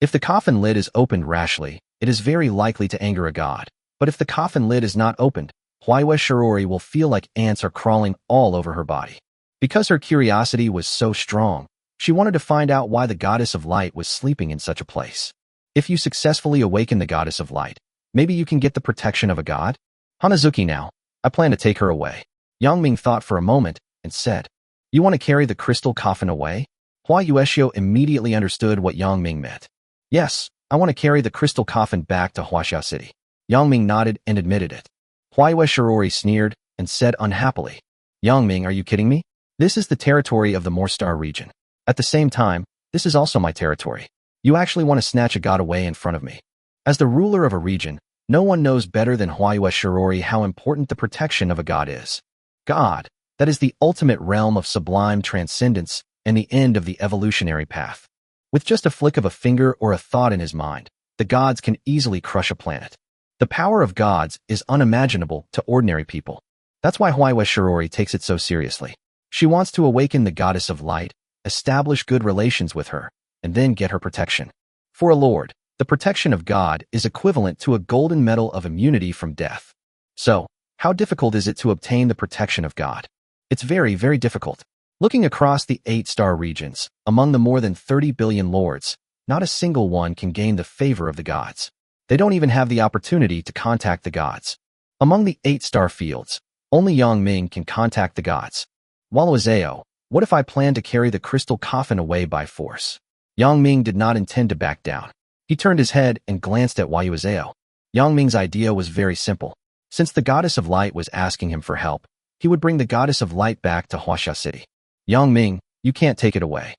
If the coffin lid is opened rashly, it is very likely to anger a god. But if the coffin lid is not opened, Huayue Shirori will feel like ants are crawling all over her body. Because her curiosity was so strong, she wanted to find out why the goddess of light was sleeping in such a place. If you successfully awaken the goddess of light, maybe you can get the protection of a god? Hanazuki now. I plan to take her away. Yang Ming thought for a moment and said, you want to carry the crystal coffin away? Hua Yueshio immediately understood what Yang Ming meant. Yes, I want to carry the crystal coffin back to Huaxia City. Yang Ming nodded and admitted it. Huayue Shirori sneered and said unhappily, Yang Ming, are you kidding me? This is the territory of the Moorstar region. At the same time, this is also my territory. You actually want to snatch a god away in front of me. As the ruler of a region, no one knows better than Huayue Shirori how important the protection of a god is. God, that is the ultimate realm of sublime transcendence and the end of the evolutionary path. With just a flick of a finger or a thought in his mind, the gods can easily crush a planet. The power of gods is unimaginable to ordinary people. That's why Huayue Shirori takes it so seriously. She wants to awaken the goddess of light, establish good relations with her, and then get her protection. For a lord, the protection of God is equivalent to a golden medal of immunity from death. So, how difficult is it to obtain the protection of God? It's very, very difficult. Looking across the 8-star regions, among the more than 30 billion lords, not a single one can gain the favor of the gods. They don't even have the opportunity to contact the gods. Among the 8-star fields, only Yang Ming can contact the gods. Waluizeo, what if I plan to carry the crystal coffin away by force? Yang Ming did not intend to back down. He turned his head and glanced at Waluizeo. Yang Ming's idea was very simple. Since the goddess of light was asking him for help, he would bring the goddess of light back to Huaxia City. Yang Ming, you can't take it away.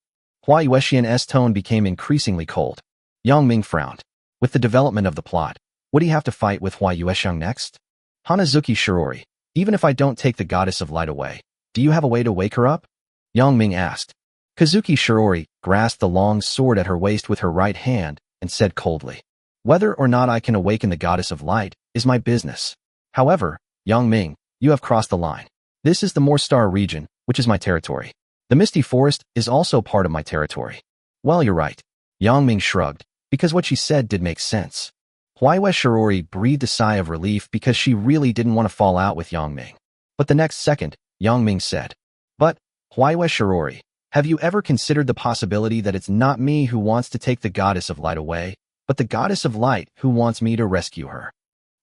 Hua Yuexian's tone became increasingly cold. Yang Ming frowned. With the development of the plot, would he have to fight with Hua Yuexiang next? Hanazuki Shirori, even if I don't take the goddess of light away, do you have a way to wake her up? Yang Ming asked. Kazuki Shirori grasped the long sword at her waist with her right hand and said coldly, whether or not I can awaken the goddess of light is my business. However, Yang Ming, you have crossed the line. This is the Moorstar region, which is my territory. The Misty Forest is also part of my territory. Well, you're right. Yang Ming shrugged, because what she said did make sense. Huayue Shirori breathed a sigh of relief because she really didn't want to fall out with Yang Ming. But the next second, Yang Ming said, but, Huayue Shirori, have you ever considered the possibility that it's not me who wants to take the goddess of light away, but the goddess of light who wants me to rescue her?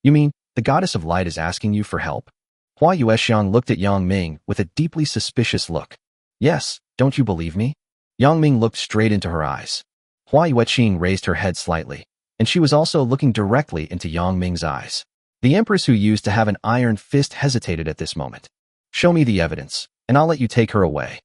You mean, the goddess of light is asking you for help? Hua Yuexiang looked at Yang Ming with a deeply suspicious look. Yes, don't you believe me? Yang Ming looked straight into her eyes. Hua Yuexiang raised her head slightly, and she was also looking directly into Yang Ming's eyes. The empress who used to have an iron fist hesitated at this moment. Show me the evidence, and I'll let you take her away.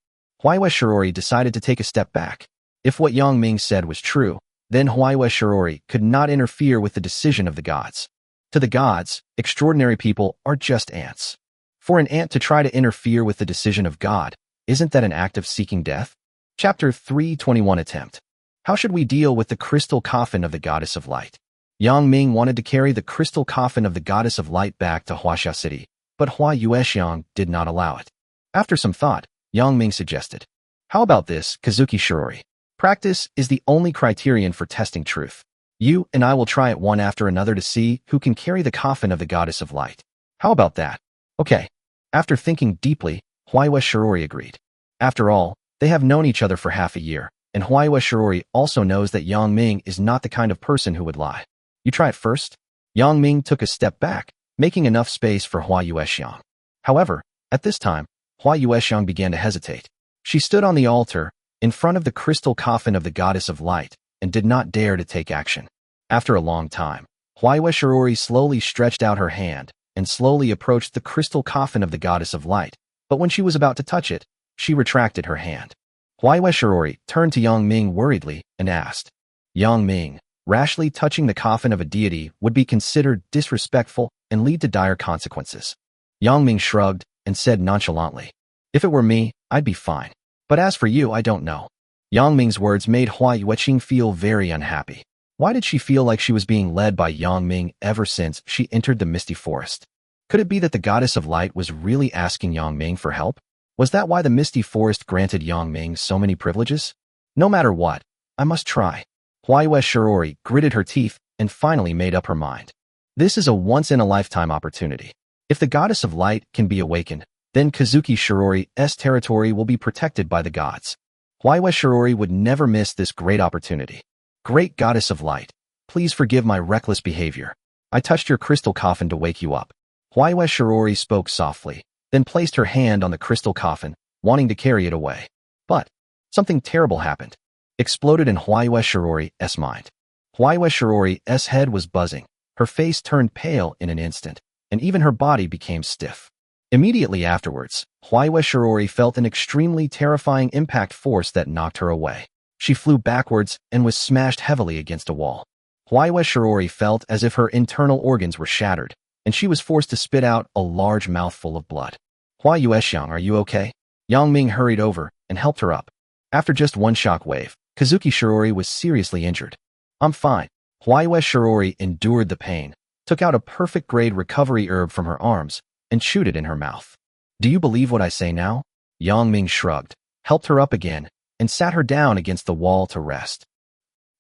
Huayue Shirori decided to take a step back. If what Yang Ming said was true, then Huayue Shirori could not interfere with the decision of the gods. To the gods, extraordinary people are just ants. For an ant to try to interfere with the decision of God, isn't that an act of seeking death? Chapter 321 Attempt. How should we deal with the crystal coffin of the goddess of light? Yang Ming wanted to carry the crystal coffin of the goddess of light back to Huaxia City, but Hua Yuexiang did not allow it. After some thought, Yang Ming suggested, "How about this, Kazuki Shirori? Practice is the only criterion for testing truth. You and I will try it one after another to see who can carry the coffin of the goddess of light. How about that?" Okay. After thinking deeply, Huayue Shirori agreed. After all, they have known each other for half a year, and Huayue Shirori also knows that Yang Ming is not the kind of person who would lie. "You try it first?" Yang Ming took a step back, making enough space for Hua Yuexiang. However, at this time, Hua Yuexiang began to hesitate. She stood on the altar, in front of the crystal coffin of the goddess of light, and did not dare to take action. After a long time, Huayue Shirori slowly stretched out her hand, and slowly approached the crystal coffin of the goddess of light, but when she was about to touch it, she retracted her hand. Huayue Shirori turned to Yang Ming worriedly and asked, "Yang Ming, rashly touching the coffin of a deity would be considered disrespectful and lead to dire consequences." Yang Ming shrugged and said nonchalantly, "If it were me, I'd be fine. But as for you, I don't know." Yang Ming's words made Hua Yueqing feel very unhappy. Why did she feel like she was being led by Yang Ming ever since she entered the misty forest? Could it be that the goddess of light was really asking Yang Ming for help? Was that why the misty forest granted Yang Ming so many privileges? No matter what, I must try. Huayue Shirori gritted her teeth and finally made up her mind. This is a once-in-a-lifetime opportunity. If the goddess of light can be awakened, then Kazuki Shirori's territory will be protected by the gods. Huayue Shirori would never miss this great opportunity. "Great goddess of light, please forgive my reckless behavior. I touched your crystal coffin to wake you up." Huayue Shirori spoke softly, then placed her hand on the crystal coffin, wanting to carry it away. But something terrible happened. Exploded in Huayue Shirori's mind. Huayue Shirori's head was buzzing, her face turned pale in an instant, and even her body became stiff. Immediately afterwards, Huayue Shirori felt an extremely terrifying impact force that knocked her away. She flew backwards and was smashed heavily against a wall. Huayue Shirori felt as if her internal organs were shattered, and she was forced to spit out a large mouthful of blood. "Hua Yuexiang, are you okay?" Yang Ming hurried over and helped her up. After just one shock wave, Kazuki Shirori was seriously injured. "I'm fine." Huayue Shirori endured the pain, took out a perfect-grade recovery herb from her arms, and chewed it in her mouth. "Do you believe what I say now?" Yang Ming shrugged, helped her up again, and sat her down against the wall to rest.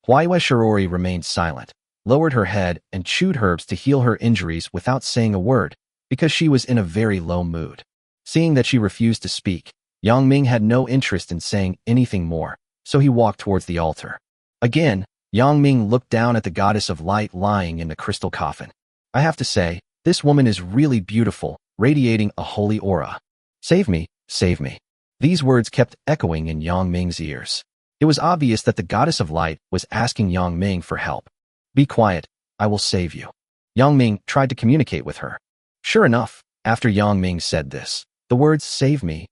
Huayue Shirori remained silent, lowered her head, and chewed herbs to heal her injuries without saying a word, because she was in a very low mood. Seeing that she refused to speak, Yang Ming had no interest in saying anything more, so he walked towards the altar. Again, Yang Ming looked down at the goddess of light lying in the crystal coffin. "I have to say, this woman is really beautiful, radiating a holy aura. Save me, save me." These words kept echoing in Yang Ming's ears. It was obvious that the goddess of light was asking Yang Ming for help. "Be quiet, I will save you." Yang Ming tried to communicate with her. Sure enough, after Yang Ming said this, the words save me,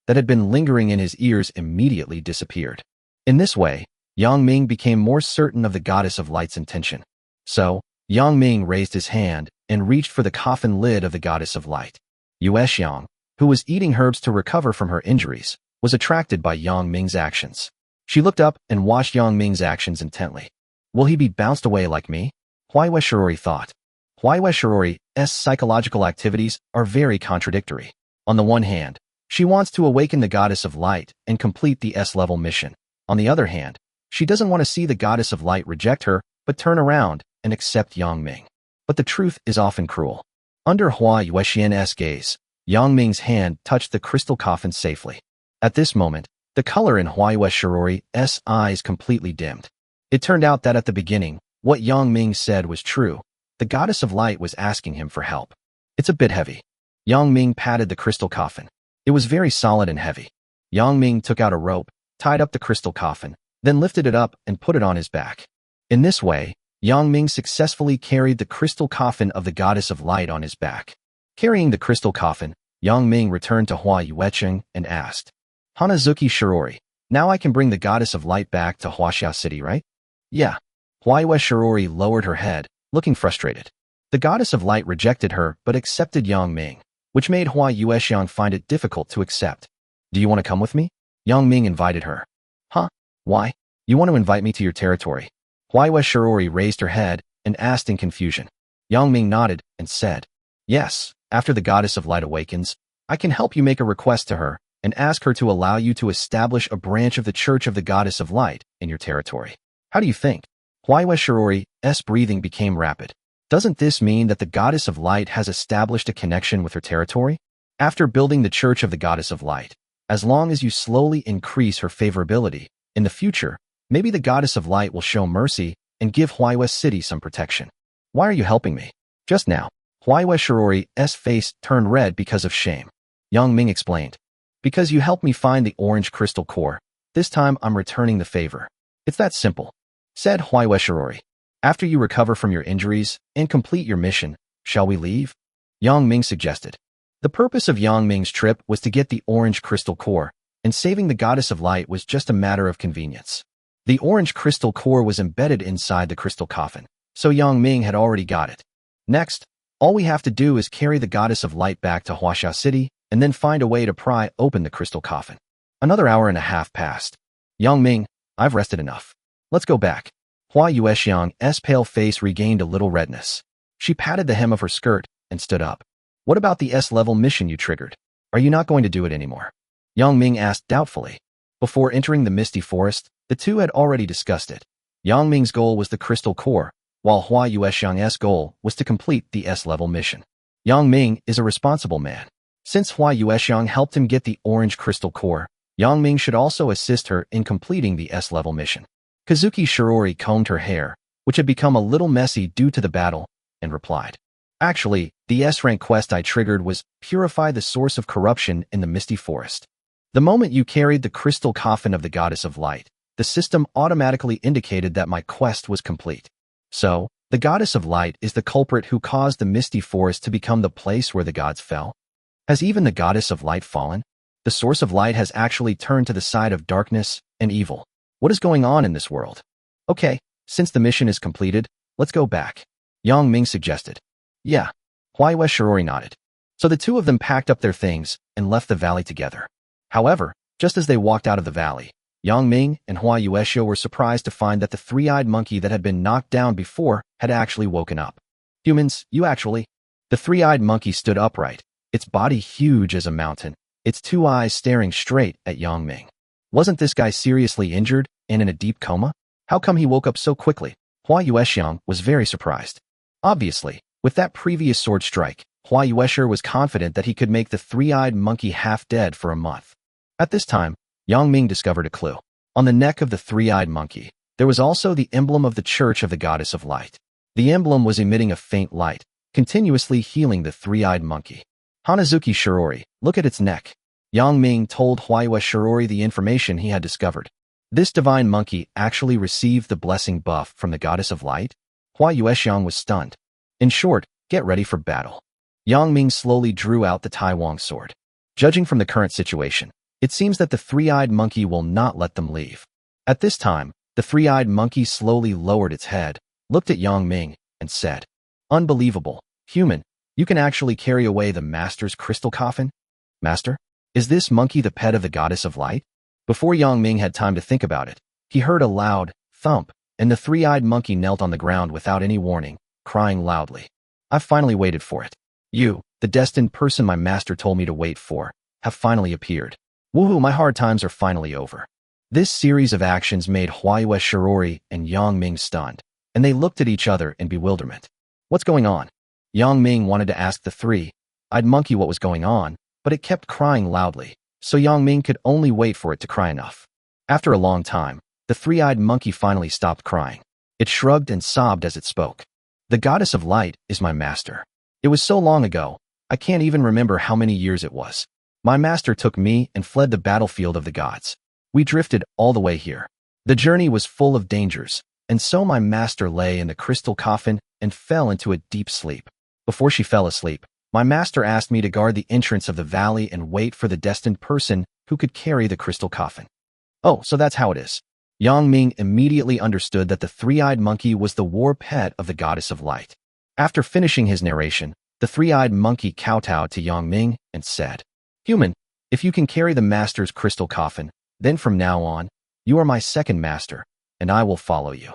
that had been lingering in his ears immediately disappeared. In this way, Yang Ming became more certain of the goddess of light's intention. So, Yang Ming raised his hand and reached for the coffin lid of the goddess of light. Yuexiang, who was eating herbs to recover from her injuries, was attracted by Yang Ming's actions. She looked up and watched Yang Ming's actions intently. Will he be bounced away like me? Huayue Shirori thought. Huayue Shirori's psychological activities are very contradictory. On the one hand, she wants to awaken the goddess of light and complete the S-level mission. On the other hand, she doesn't want to see the goddess of light reject her, but turn around and accept Yang Ming. But the truth is often cruel. Under Hua Yuexian's gaze, Yang Ming's hand touched the crystal coffin safely. At this moment, the color in Huayue Shirori's eyes completely dimmed. It turned out that at the beginning, what Yang Ming said was true. The goddess of light was asking him for help. "It's a bit heavy." Yang Ming patted the crystal coffin. It was very solid and heavy. Yang Ming took out a rope, tied up the crystal coffin, then lifted it up and put it on his back. In this way, Yang Ming successfully carried the crystal coffin of the goddess of light on his back. Carrying the crystal coffin, Yang Ming returned to Hua Yueqing and asked, "Hanazuki Shirori, now I can bring the goddess of light back to Huaxia City, right?" "Yeah." Huayue Shirori lowered her head, looking frustrated. The goddess of light rejected her but accepted Yang Ming, which made Hua Yuexiang find it difficult to accept. "Do you want to come with me?" Yang Ming invited her. Huh? Why? You want to invite me to your territory? Huayue Shirori raised her head and asked in confusion. Yang Ming nodded and said, yes, after the goddess of light awakens, I can help you make a request to her and ask her to allow you to establish a branch of the Church of the Goddess of Light in your territory. How do you think? Huayue Shirori's breathing became rapid. Doesn't this mean that the Goddess of Light has established a connection with her territory? After building the Church of the Goddess of Light, as long as you slowly increase her favorability, in the future, maybe the Goddess of Light will show mercy and give Huayue City some protection. Why are you helping me? Just now, Huayue Shirori's face turned red because of shame. Yang Ming explained. Because you helped me find the orange crystal core, this time I'm returning the favor. It's that simple, said Huayue Shirori. After you recover from your injuries and complete your mission, shall we leave? Yang Ming suggested. The purpose of Yang Ming's trip was to get the orange crystal core, and saving the Goddess of Light was just a matter of convenience. The orange crystal core was embedded inside the crystal coffin, so Yang Ming had already got it. Next, all we have to do is carry the Goddess of Light back to Huaxia City and then find a way to pry open the crystal coffin. Another hour and a half passed. Yang Ming, I've rested enough. Let's go back. Hua Yuexiang's pale face regained a little redness. She patted the hem of her skirt and stood up. What about the S-level mission you triggered? Are you not going to do it anymore? Yang Ming asked doubtfully. Before entering the Misty Forest, the two had already discussed it. Yang Ming's goal was the crystal core, while Hua Yuexiang's goal was to complete the S-level mission. Yang Ming is a responsible man. Since Hua Yuexiang helped him get the orange crystal core, Yang Ming should also assist her in completing the S-level mission. Kazuki Shirori combed her hair, which had become a little messy due to the battle, and replied. Actually, the S-rank quest I triggered was Purify the Source of Corruption in the Misty Forest. The moment you carried the crystal coffin of the Goddess of Light, the system automatically indicated that my quest was complete. So, the Goddess of Light is the culprit who caused the Misty Forest to become the place where the gods fell? Has even the Goddess of Light fallen? The Source of Light has actually turned to the side of darkness and evil. What is going on in this world? Okay, since the mission is completed, let's go back. Yang Ming suggested. Yeah. Huayue Shirori nodded. So the two of them packed up their things and left the valley together. However, just as they walked out of the valley, Yang Ming and Hua Yueshio were surprised to find that the three-eyed monkey that had been knocked down before had actually woken up. Humans, you actually... The three-eyed monkey stood upright, its body huge as a mountain, its two eyes staring straight at Yang Ming. Wasn't this guy seriously injured and in a deep coma? How come he woke up so quickly? Hua Yuexiang was very surprised. Obviously, with that previous sword strike, Hua Yueshio was confident that he could make the three-eyed monkey half dead for a month. At this time, Yang Ming discovered a clue. On the neck of the three-eyed monkey, there was also the emblem of the Church of the Goddess of Light. The emblem was emitting a faint light, continuously healing the three-eyed monkey. Hanazuki Shirori, look at its neck. Yang Ming told Huayue Shirori the information he had discovered. This divine monkey actually received the blessing buff from the Goddess of Light? Hua Yuexiang was stunned. In short, get ready for battle. Yang Ming slowly drew out the Taiwang sword. Judging from the current situation, it seems that the three-eyed monkey will not let them leave. At this time, the three-eyed monkey slowly lowered its head, looked at Yang Ming, and said, Unbelievable, human, you can actually carry away the Master's crystal coffin? Master? Is this monkey the pet of the Goddess of Light? Before Yang Ming had time to think about it, he heard a loud thump, and the three-eyed monkey knelt on the ground without any warning, crying loudly. I've finally waited for it. You, the destined person my master told me to wait for, have finally appeared. Woohoo, my hard times are finally over. This series of actions made Huayue Shirori and Yang Ming stunned, and they looked at each other in bewilderment. What's going on? Yang Ming wanted to ask the three-eyed monkey what was going on, but it kept crying loudly, so Yang Ming could only wait for it to cry enough. After a long time, the three-eyed monkey finally stopped crying. It shrugged and sobbed as it spoke. The Goddess of Light is my master. It was so long ago, I can't even remember how many years it was. My master took me and fled the battlefield of the gods. We drifted all the way here. The journey was full of dangers, and so my master lay in the crystal coffin and fell into a deep sleep. Before she fell asleep, my master asked me to guard the entrance of the valley and wait for the destined person who could carry the crystal coffin. Oh, so that's how it is. Yang Ming immediately understood that the three-eyed monkey was the war pet of the Goddess of Light. After finishing his narration, the three-eyed monkey kowtowed to Yang Ming and said, Human, if you can carry the master's crystal coffin, Then from now on, you are my second master, and I will follow you.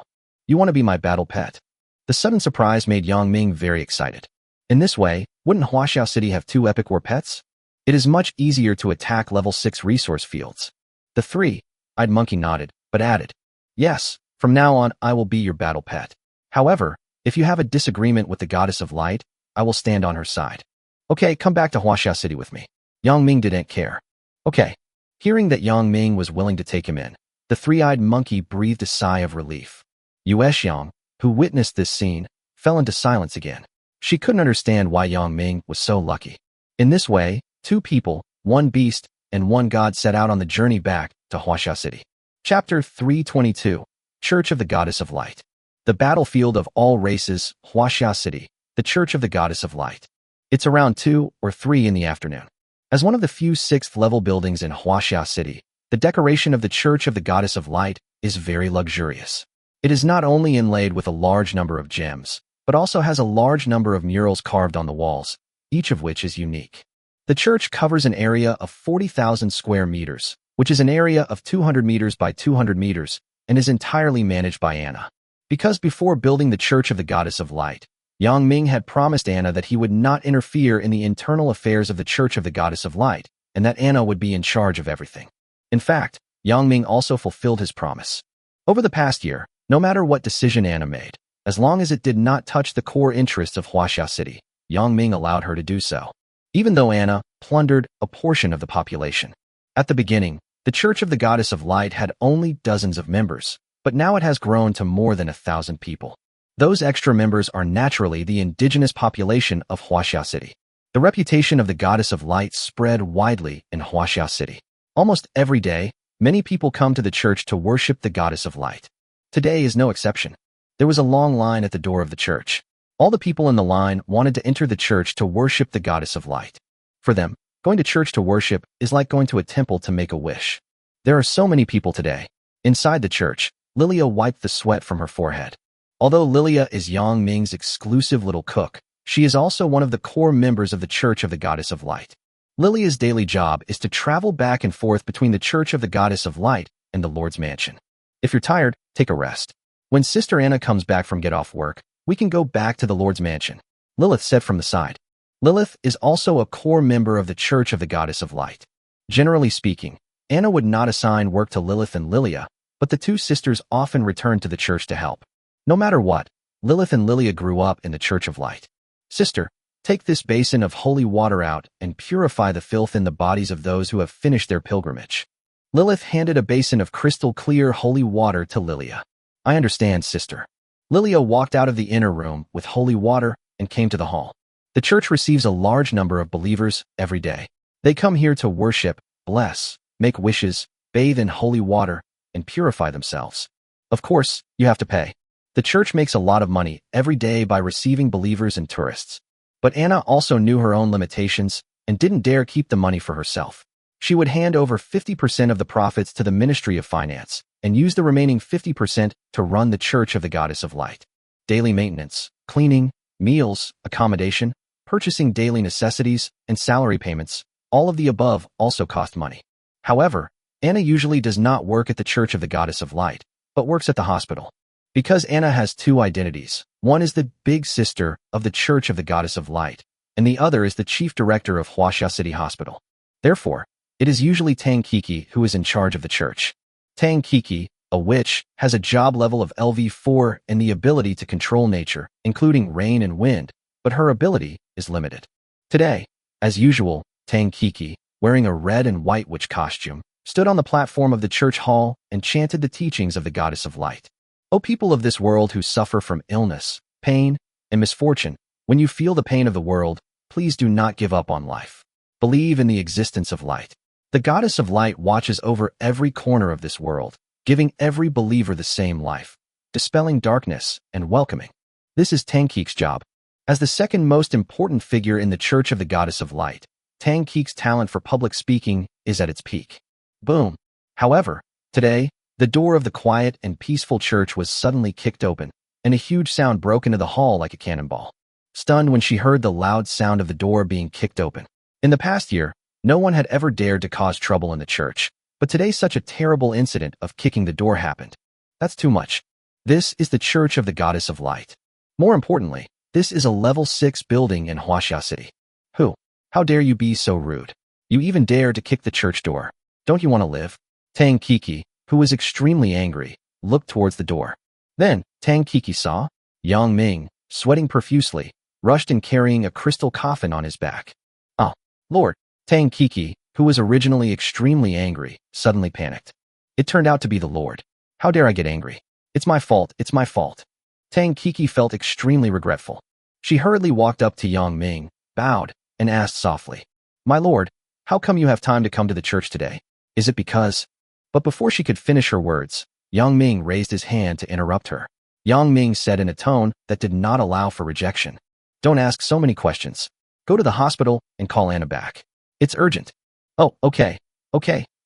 You want to be my battle pet?" The sudden surprise made Yang Ming very excited. In this way, wouldn't Huaxiao City have 2 epic war pets? It is much easier to attack level 6 resource fields. The three-eyed monkey nodded, but added, "Yes, from now on I will be your battle pet. However, if you have a disagreement with the goddess of light, I will stand on her side. Okay, come back to Huaxia City with me." Yang Ming didn't care. Okay. Hearing that Yang Ming was willing to take him in, the three-eyed monkey breathed a sigh of relief. Yue Xiang, who witnessed this scene, fell into silence again. She couldn't understand why Yang Ming was so lucky. In this way, 2 people, 1 beast, and 1 god set out on the journey back to Huaxia City. Chapter 322, Church of the Goddess of Light. The battlefield of all races, Huaxia City, the Church of the Goddess of Light. It's around 2 or 3 in the afternoon. As one of the few 6th-level buildings in Huaxia City, the decoration of the Church of the Goddess of Light is very luxurious. It is not only inlaid with a large number of gems, but also has a large number of murals carved on the walls, each of which is unique. The church covers an area of 40,000 square meters, which is an area of 200 meters by 200 meters, and is entirely managed by Anna. Because before building the Church of the Goddess of Light, Yang Ming had promised Anna that he would not interfere in the internal affairs of the Church of the Goddess of Light, and that Anna would be in charge of everything. In fact, Yang Ming also fulfilled his promise. Over the past year, no matter what decision Anna made, as long as it did not touch the core interests of Huaxia City, Yang Ming allowed her to do so. Even though Anna plundered a portion of the population. At the beginning, the Church of the Goddess of Light had only dozens of members, but now it has grown to more than 1,000 people. Those extra members are naturally the indigenous population of Huaxia City. The reputation of the Goddess of Light spread widely in Huaxia City. Almost every day, many people come to the church to worship the Goddess of Light. Today is no exception. There was a long line at the door of the church. All the people in the line wanted to enter the church to worship the Goddess of Light. For them, going to church to worship is like going to a temple to make a wish. There are so many people today. Inside the church, Lilia wiped the sweat from her forehead. Although Lilia is Yang Ming's exclusive little cook, she is also one of the core members of the Church of the Goddess of Light. Lilia's daily job is to travel back and forth between the Church of the Goddess of Light and the Lord's mansion. If you're tired, take a rest. When Sister Anna comes back from get off work, we can go back to the Lord's mansion, Lilith said from the side. Lilith is also a core member of the Church of the Goddess of Light. Generally speaking, Anna would not assign work to Lilith and Lilia, but the 2 sisters often returned to the church to help. No matter what, Lilith and Lilia grew up in the Church of Light. "Sister, take this basin of holy water out and purify the filth in the bodies of those who have finished their pilgrimage." Lilith handed a basin of crystal clear holy water to Lilia. "I understand, sister." Lilia walked out of the inner room with holy water and came to the hall. The church receives a large number of believers every day. They come here to worship, bless, make wishes, bathe in holy water, and purify themselves. Of course, you have to pay. The church makes a lot of money every day by receiving believers and tourists. But Anna also knew her own limitations and didn't dare keep the money for herself. She would hand over 50% of the profits to the Ministry of Finance and use the remaining 50% to run the Church of the Goddess of Light. Daily maintenance, cleaning, meals, accommodation, purchasing daily necessities, and salary payments, all of the above also cost money. However, Anna usually does not work at the Church of the Goddess of Light, but works at the hospital. Because Anna has 2 identities, one is the big sister of the Church of the Goddess of Light, and the other is the chief director of Huaxia City Hospital. Therefore, it is usually Tang Kiki who is in charge of the church. Tang Kiki, a witch, has a job level of LV4 and the ability to control nature, including rain and wind, but her ability is limited. Today, as usual, Tang Kiki, wearing a red and white witch costume, stood on the platform of the church hall and chanted the teachings of the Goddess of Light. O people of this world who suffer from illness, pain, and misfortune, when you feel the pain of the world, please do not give up on life. Believe in the existence of light. The Goddess of Light watches over every corner of this world, giving every believer the same life, dispelling darkness and welcoming. This is Tang Kik's job. As the second most important figure in the Church of the Goddess of Light, Tang Kik's talent for public speaking is at its peak. Boom. However, today, the door of the quiet and peaceful church was suddenly kicked open, and a huge sound broke into the hall like a cannonball. Stunned when she heard the loud sound of the door being kicked open. In the past year, no one had ever dared to cause trouble in the church, But today such a terrible incident of kicking the door happened. That's too much. This is the Church of the Goddess of Light. More importantly, this is a level 6 building in Huaxia City. Who? How dare you be so rude? You even dare to kick the church door. Don't you want to live? Tang Kiki, who was extremely angry, looked towards the door. Then, Tang Kiki saw Yang Ming, sweating profusely, rushed in carrying a crystal coffin on his back. Oh, Lord! Tang Kiki, who was originally extremely angry, suddenly panicked. It turned out to be the Lord. How dare I get angry? It's my fault, it's my fault. Tang Kiki felt extremely regretful. She hurriedly walked up to Yang Ming, bowed, and asked softly, "My lord, how come you have time to come to the church today? Is it because—" But before she could finish her words, Yang Ming raised his hand to interrupt her. Yang Ming said in a tone that did not allow for rejection, "Don't ask so many questions. Go to the hospital and call Anna back. It's urgent." "Oh, okay,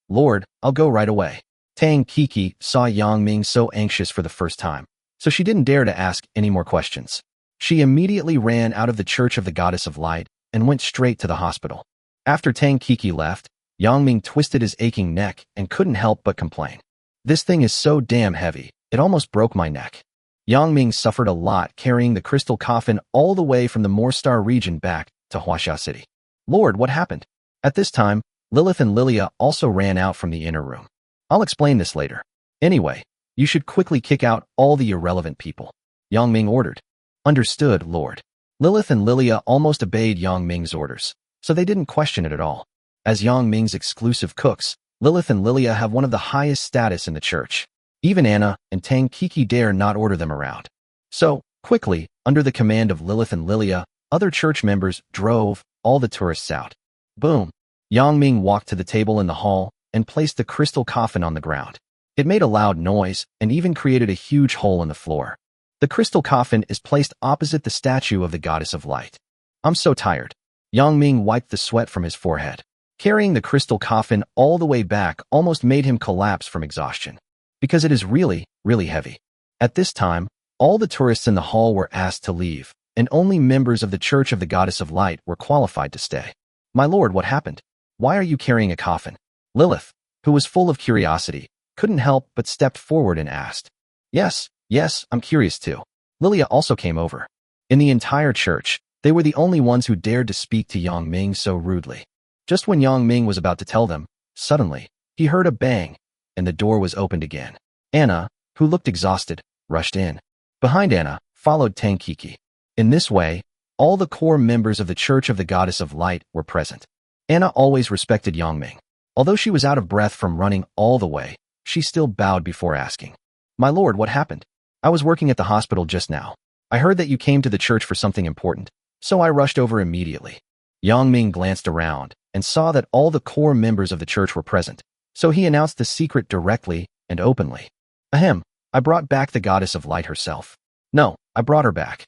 Lord, I'll go right away." Tang Kiki saw Yang Ming so anxious for the first time, so she didn't dare to ask any more questions. She immediately ran out of the Church of the Goddess of Light and went straight to the hospital. After Tang Kiki left, Yang Ming twisted his aching neck and couldn't help but complain. "This thing is so damn heavy, it almost broke my neck." Yang Ming suffered a lot carrying the crystal coffin all the way from the Moorstar region back to Huaxia City. "Lord, what happened?" At this time, Lilith and Lilia also ran out from the inner room. "I'll explain this later. Anyway, you should quickly kick out all the irrelevant people," Yang Ming ordered. "Understood, Lord." Lilith and Lilia almost obeyed Yang Ming's orders, so they didn't question it at all. As Yang Ming's exclusive cooks, Lilith and Lilia have one of the highest status in the church. Even Anna and Tang Kiki dare not order them around. So, quickly, under the command of Lilith and Lilia, other church members drove all the tourists out. Boom! Yang Ming walked to the table in the hall and placed the crystal coffin on the ground. It made a loud noise and even created a huge hole in the floor. The crystal coffin is placed opposite the statue of the Goddess of Light. "I'm so tired." Yang Ming wiped the sweat from his forehead. Carrying the crystal coffin all the way back almost made him collapse from exhaustion, because it is really, really heavy. At this time, all the tourists in the hall were asked to leave, and only members of the Church of the Goddess of Light were qualified to stay. "My lord, what happened? Why are you carrying a coffin?" Lilith, who was full of curiosity, couldn't help but stepped forward and asked. Yes, I'm curious too." Lilia also came over. In the entire church, they were the only ones who dared to speak to Yang Ming so rudely. Just when Yang Ming was about to tell them, suddenly, he heard a bang, and the door was opened again. Anna, who looked exhausted, rushed in. Behind Anna, followed Tang Kiki. In this way, all the core members of the Church of the Goddess of Light were present. Anna always respected Yang Ming. Although she was out of breath from running all the way, she still bowed before asking, "My lord, what happened?" "I was working at the hospital just now. I heard that you came to the church for something important, so I rushed over immediately." Yang Ming glanced around and saw that all the core members of the church were present, so he announced the secret directly and openly. "Ahem, I brought back the Goddess of Light herself." "No, I brought her back."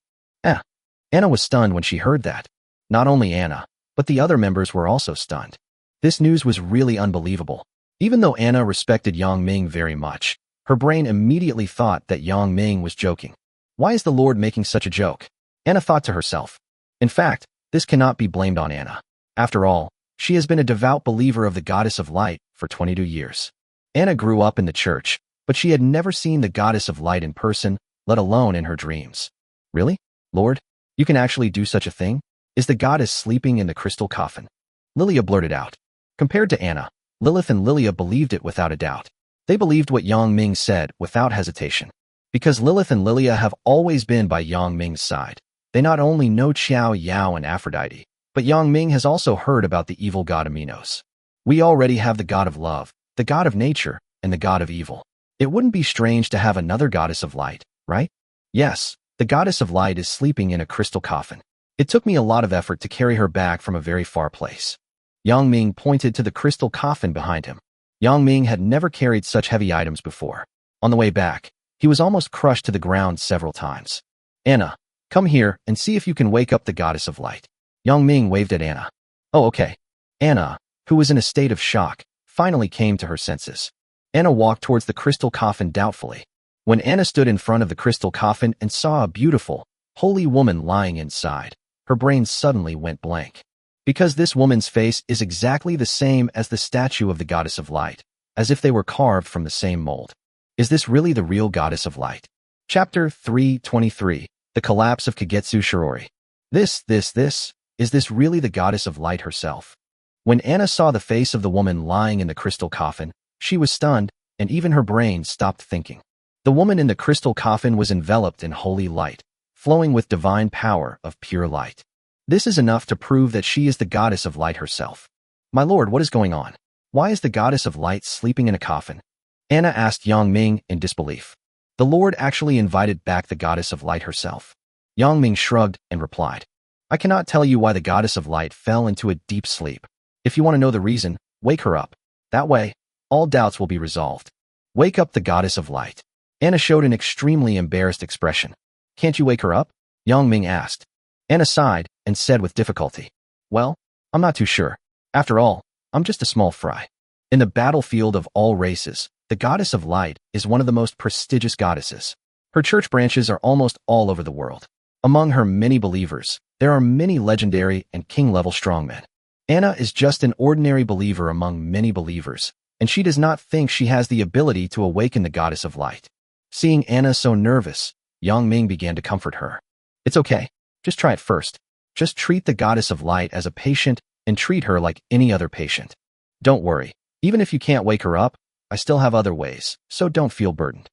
Anna was stunned when she heard that. Not only Anna, but the other members were also stunned. This news was really unbelievable. Even though Anna respected Yang Ming very much, her brain immediately thought that Yang Ming was joking. Why is the Lord making such a joke? Anna thought to herself. In fact, this cannot be blamed on Anna. After all, she has been a devout believer of the Goddess of Light for 22 years. Anna grew up in the church, but she had never seen the Goddess of Light in person, let alone in her dreams. "Really? Lord? You can actually do such a thing? Is the goddess sleeping in the crystal coffin?" Lilia blurted out. Compared to Anna, Lilith and Lilia believed it without a doubt. They believed what Yang Ming said without hesitation. Because Lilith and Lilia have always been by Yang Ming's side, they not only know Qiao Yao and Aphrodite, but Yang Ming has also heard about the evil god Aminos. "We already have the god of love, the god of nature, and the god of evil. It wouldn't be strange to have another goddess of light, right?" "Yes, the goddess of light is sleeping in a crystal coffin. It took me a lot of effort to carry her back from a very far place." Yang Ming pointed to the crystal coffin behind him. Yang Ming had never carried such heavy items before. On the way back, he was almost crushed to the ground several times. "Anna, come here and see if you can wake up the goddess of light." Yang Ming waved at Anna. "Oh, okay." Anna, who was in a state of shock, finally came to her senses. Anna walked towards the crystal coffin doubtfully. When Anna stood in front of the crystal coffin and saw a beautiful, holy woman lying inside, her brain suddenly went blank. Because this woman's face is exactly the same as the statue of the Goddess of Light, as if they were carved from the same mold. Is this really the real goddess of light? Chapter 323. The Collapse of Kagetsu Shirori. Is this really the goddess of light herself? When Anna saw the face of the woman lying in the crystal coffin, she was stunned, and even her brain stopped thinking. The woman in the crystal coffin was enveloped in holy light, flowing with divine power of pure light. This is enough to prove that she is the goddess of light herself. My lord, what is going on? Why is the goddess of light sleeping in a coffin? Anna asked Yang Ming in disbelief. The Lord actually invited back the goddess of light herself. Yang Ming shrugged and replied, I cannot tell you why the goddess of light fell into a deep sleep. If you want to know the reason, wake her up. That way, all doubts will be resolved. Wake up the goddess of light. Anna showed an extremely embarrassed expression. Can't you wake her up? Yang Ming asked. Anna sighed and said with difficulty, Well, I'm not too sure. After all, I'm just a small fry. In the battlefield of all races, the goddess of light is one of the most prestigious goddesses. Her church branches are almost all over the world. Among her many believers, there are many legendary and king-level strongmen. Anna is just an ordinary believer among many believers, and she does not think she has the ability to awaken the goddess of light. Seeing Anna so nervous, Yang Ming began to comfort her. It's okay. Just try it first. Just treat the goddess of light as a patient and treat her like any other patient. Don't worry. Even if you can't wake her up, I still have other ways, so don't feel burdened.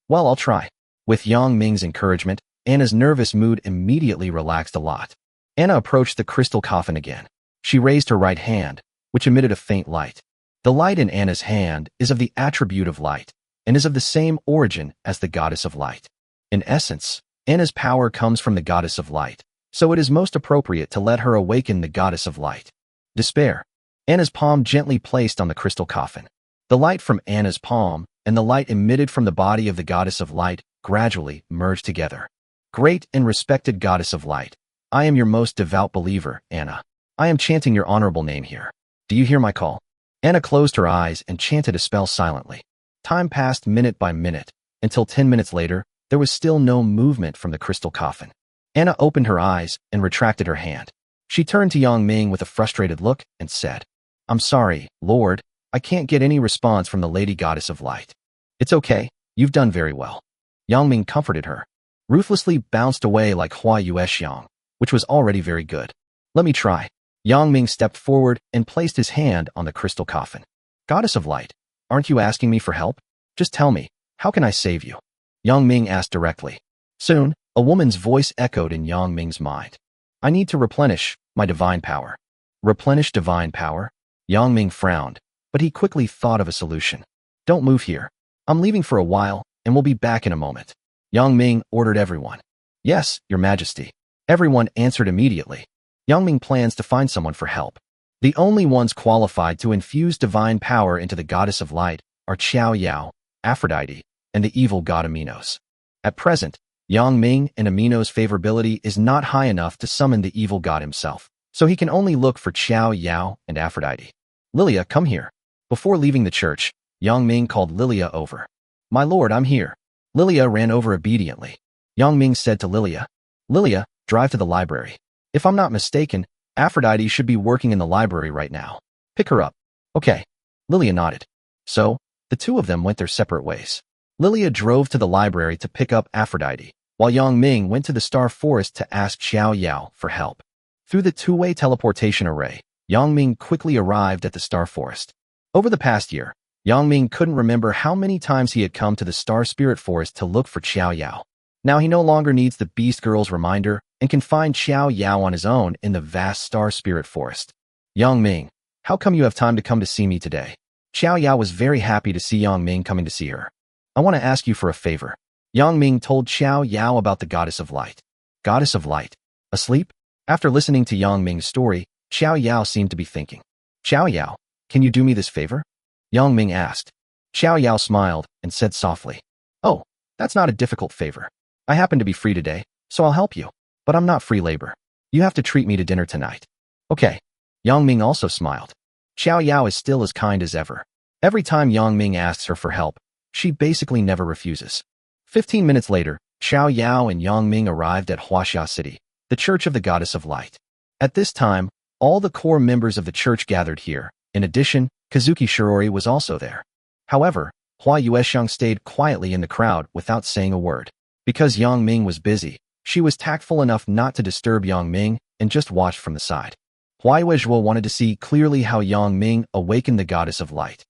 Well, I'll try. With Yang Ming's encouragement, Anna's nervous mood immediately relaxed a lot. Anna approached the crystal coffin again. She raised her right hand, which emitted a faint light. The light in Anna's hand is of the attribute of light, and is of the same origin as the goddess of light. In essence, Anna's power comes from the goddess of light, so it is most appropriate to let her awaken the goddess of light. Despair. Anna's palm gently placed on the crystal coffin. The light from Anna's palm and the light emitted from the body of the goddess of light gradually merged together. Great and respected goddess of light, I am your most devout believer, Anna. I am chanting your honorable name here. Do you hear my call? Anna closed her eyes and chanted a spell silently. Time passed minute by minute, until 10 minutes later, there was still no movement from the crystal coffin. Anna opened her eyes and retracted her hand. She turned to Yang Ming with a frustrated look and said, I'm sorry, Lord, I can't get any response from the Lady Goddess of Light. It's okay, you've done very well. Yang Ming comforted her. Ruthlessly bounced away like Hua Yuexiang, which was already very good. Let me try. Yang Ming stepped forward and placed his hand on the crystal coffin. Goddess of Light, aren't you asking me for help? Just tell me, how can I save you? Yang Ming asked directly. Soon, a woman's voice echoed in Yang Ming's mind. I need to replenish my divine power. Replenish divine power? Yang Ming frowned, but he quickly thought of a solution. Don't move here. I'm leaving for a while, and we'll be back in a moment. Yang Ming ordered everyone. Yes, Your Majesty. Everyone answered immediately. Yang Ming plans to find someone for help. The only ones qualified to infuse divine power into the goddess of light are Qiao Yao, Aphrodite, and the evil god Aminos. At present, Yang Ming and Amino's favorability is not high enough to summon the evil god himself, so he can only look for Qiao Yao and Aphrodite. Lilia, come here. Before leaving the church, Yang Ming called Lilia over. My lord, I'm here. Lilia ran over obediently. Yang Ming said to Lilia, Lilia, drive to the library. If I'm not mistaken, Aphrodite should be working in the library right now. Pick her up. Okay. Lilia nodded. So, the two of them went their separate ways. Lilia drove to the library to pick up Aphrodite, while Yang Ming went to the Star Forest to ask Xiao Yao for help. Through the two-way teleportation array, Yang Ming quickly arrived at the Star Forest. Over the past year, Yang Ming couldn't remember how many times he had come to the Star Spirit Forest to look for Xiao Yao. Now he no longer needs the Beast Girl's reminder and can find Xiao Yao on his own in the vast Star Spirit Forest. Yang Ming, how come you have time to come to see me today? Xiao Yao was very happy to see Yang Ming coming to see her. I want to ask you for a favor. Yang Ming told Xiao Yao about the Goddess of Light. Goddess of Light? Asleep? After listening to Yang Ming's story, Xiao Yao seemed to be thinking. Xiao Yao, can you do me this favor? Yang Ming asked. Xiao Yao smiled and said softly, Oh, that's not a difficult favor. I happen to be free today, so I'll help you. But I'm not free labor. You have to treat me to dinner tonight. Okay. Yang Ming also smiled. Xiao Yao is still as kind as ever. Every time Yang Ming asks her for help, she basically never refuses. 15 minutes later, Xiao Yao and Yang Ming arrived at Huaxia City, the Church of the Goddess of Light. At this time, all the core members of the church gathered here. In addition, Kazuki Shirori was also there. However, Hua Yuexiang stayed quietly in the crowd without saying a word. Because Yang Ming was busy, she was tactful enough not to disturb Yang Ming and just watched from the side. Hua Yuezhuo wanted to see clearly how Yang Ming awakened the goddess of light.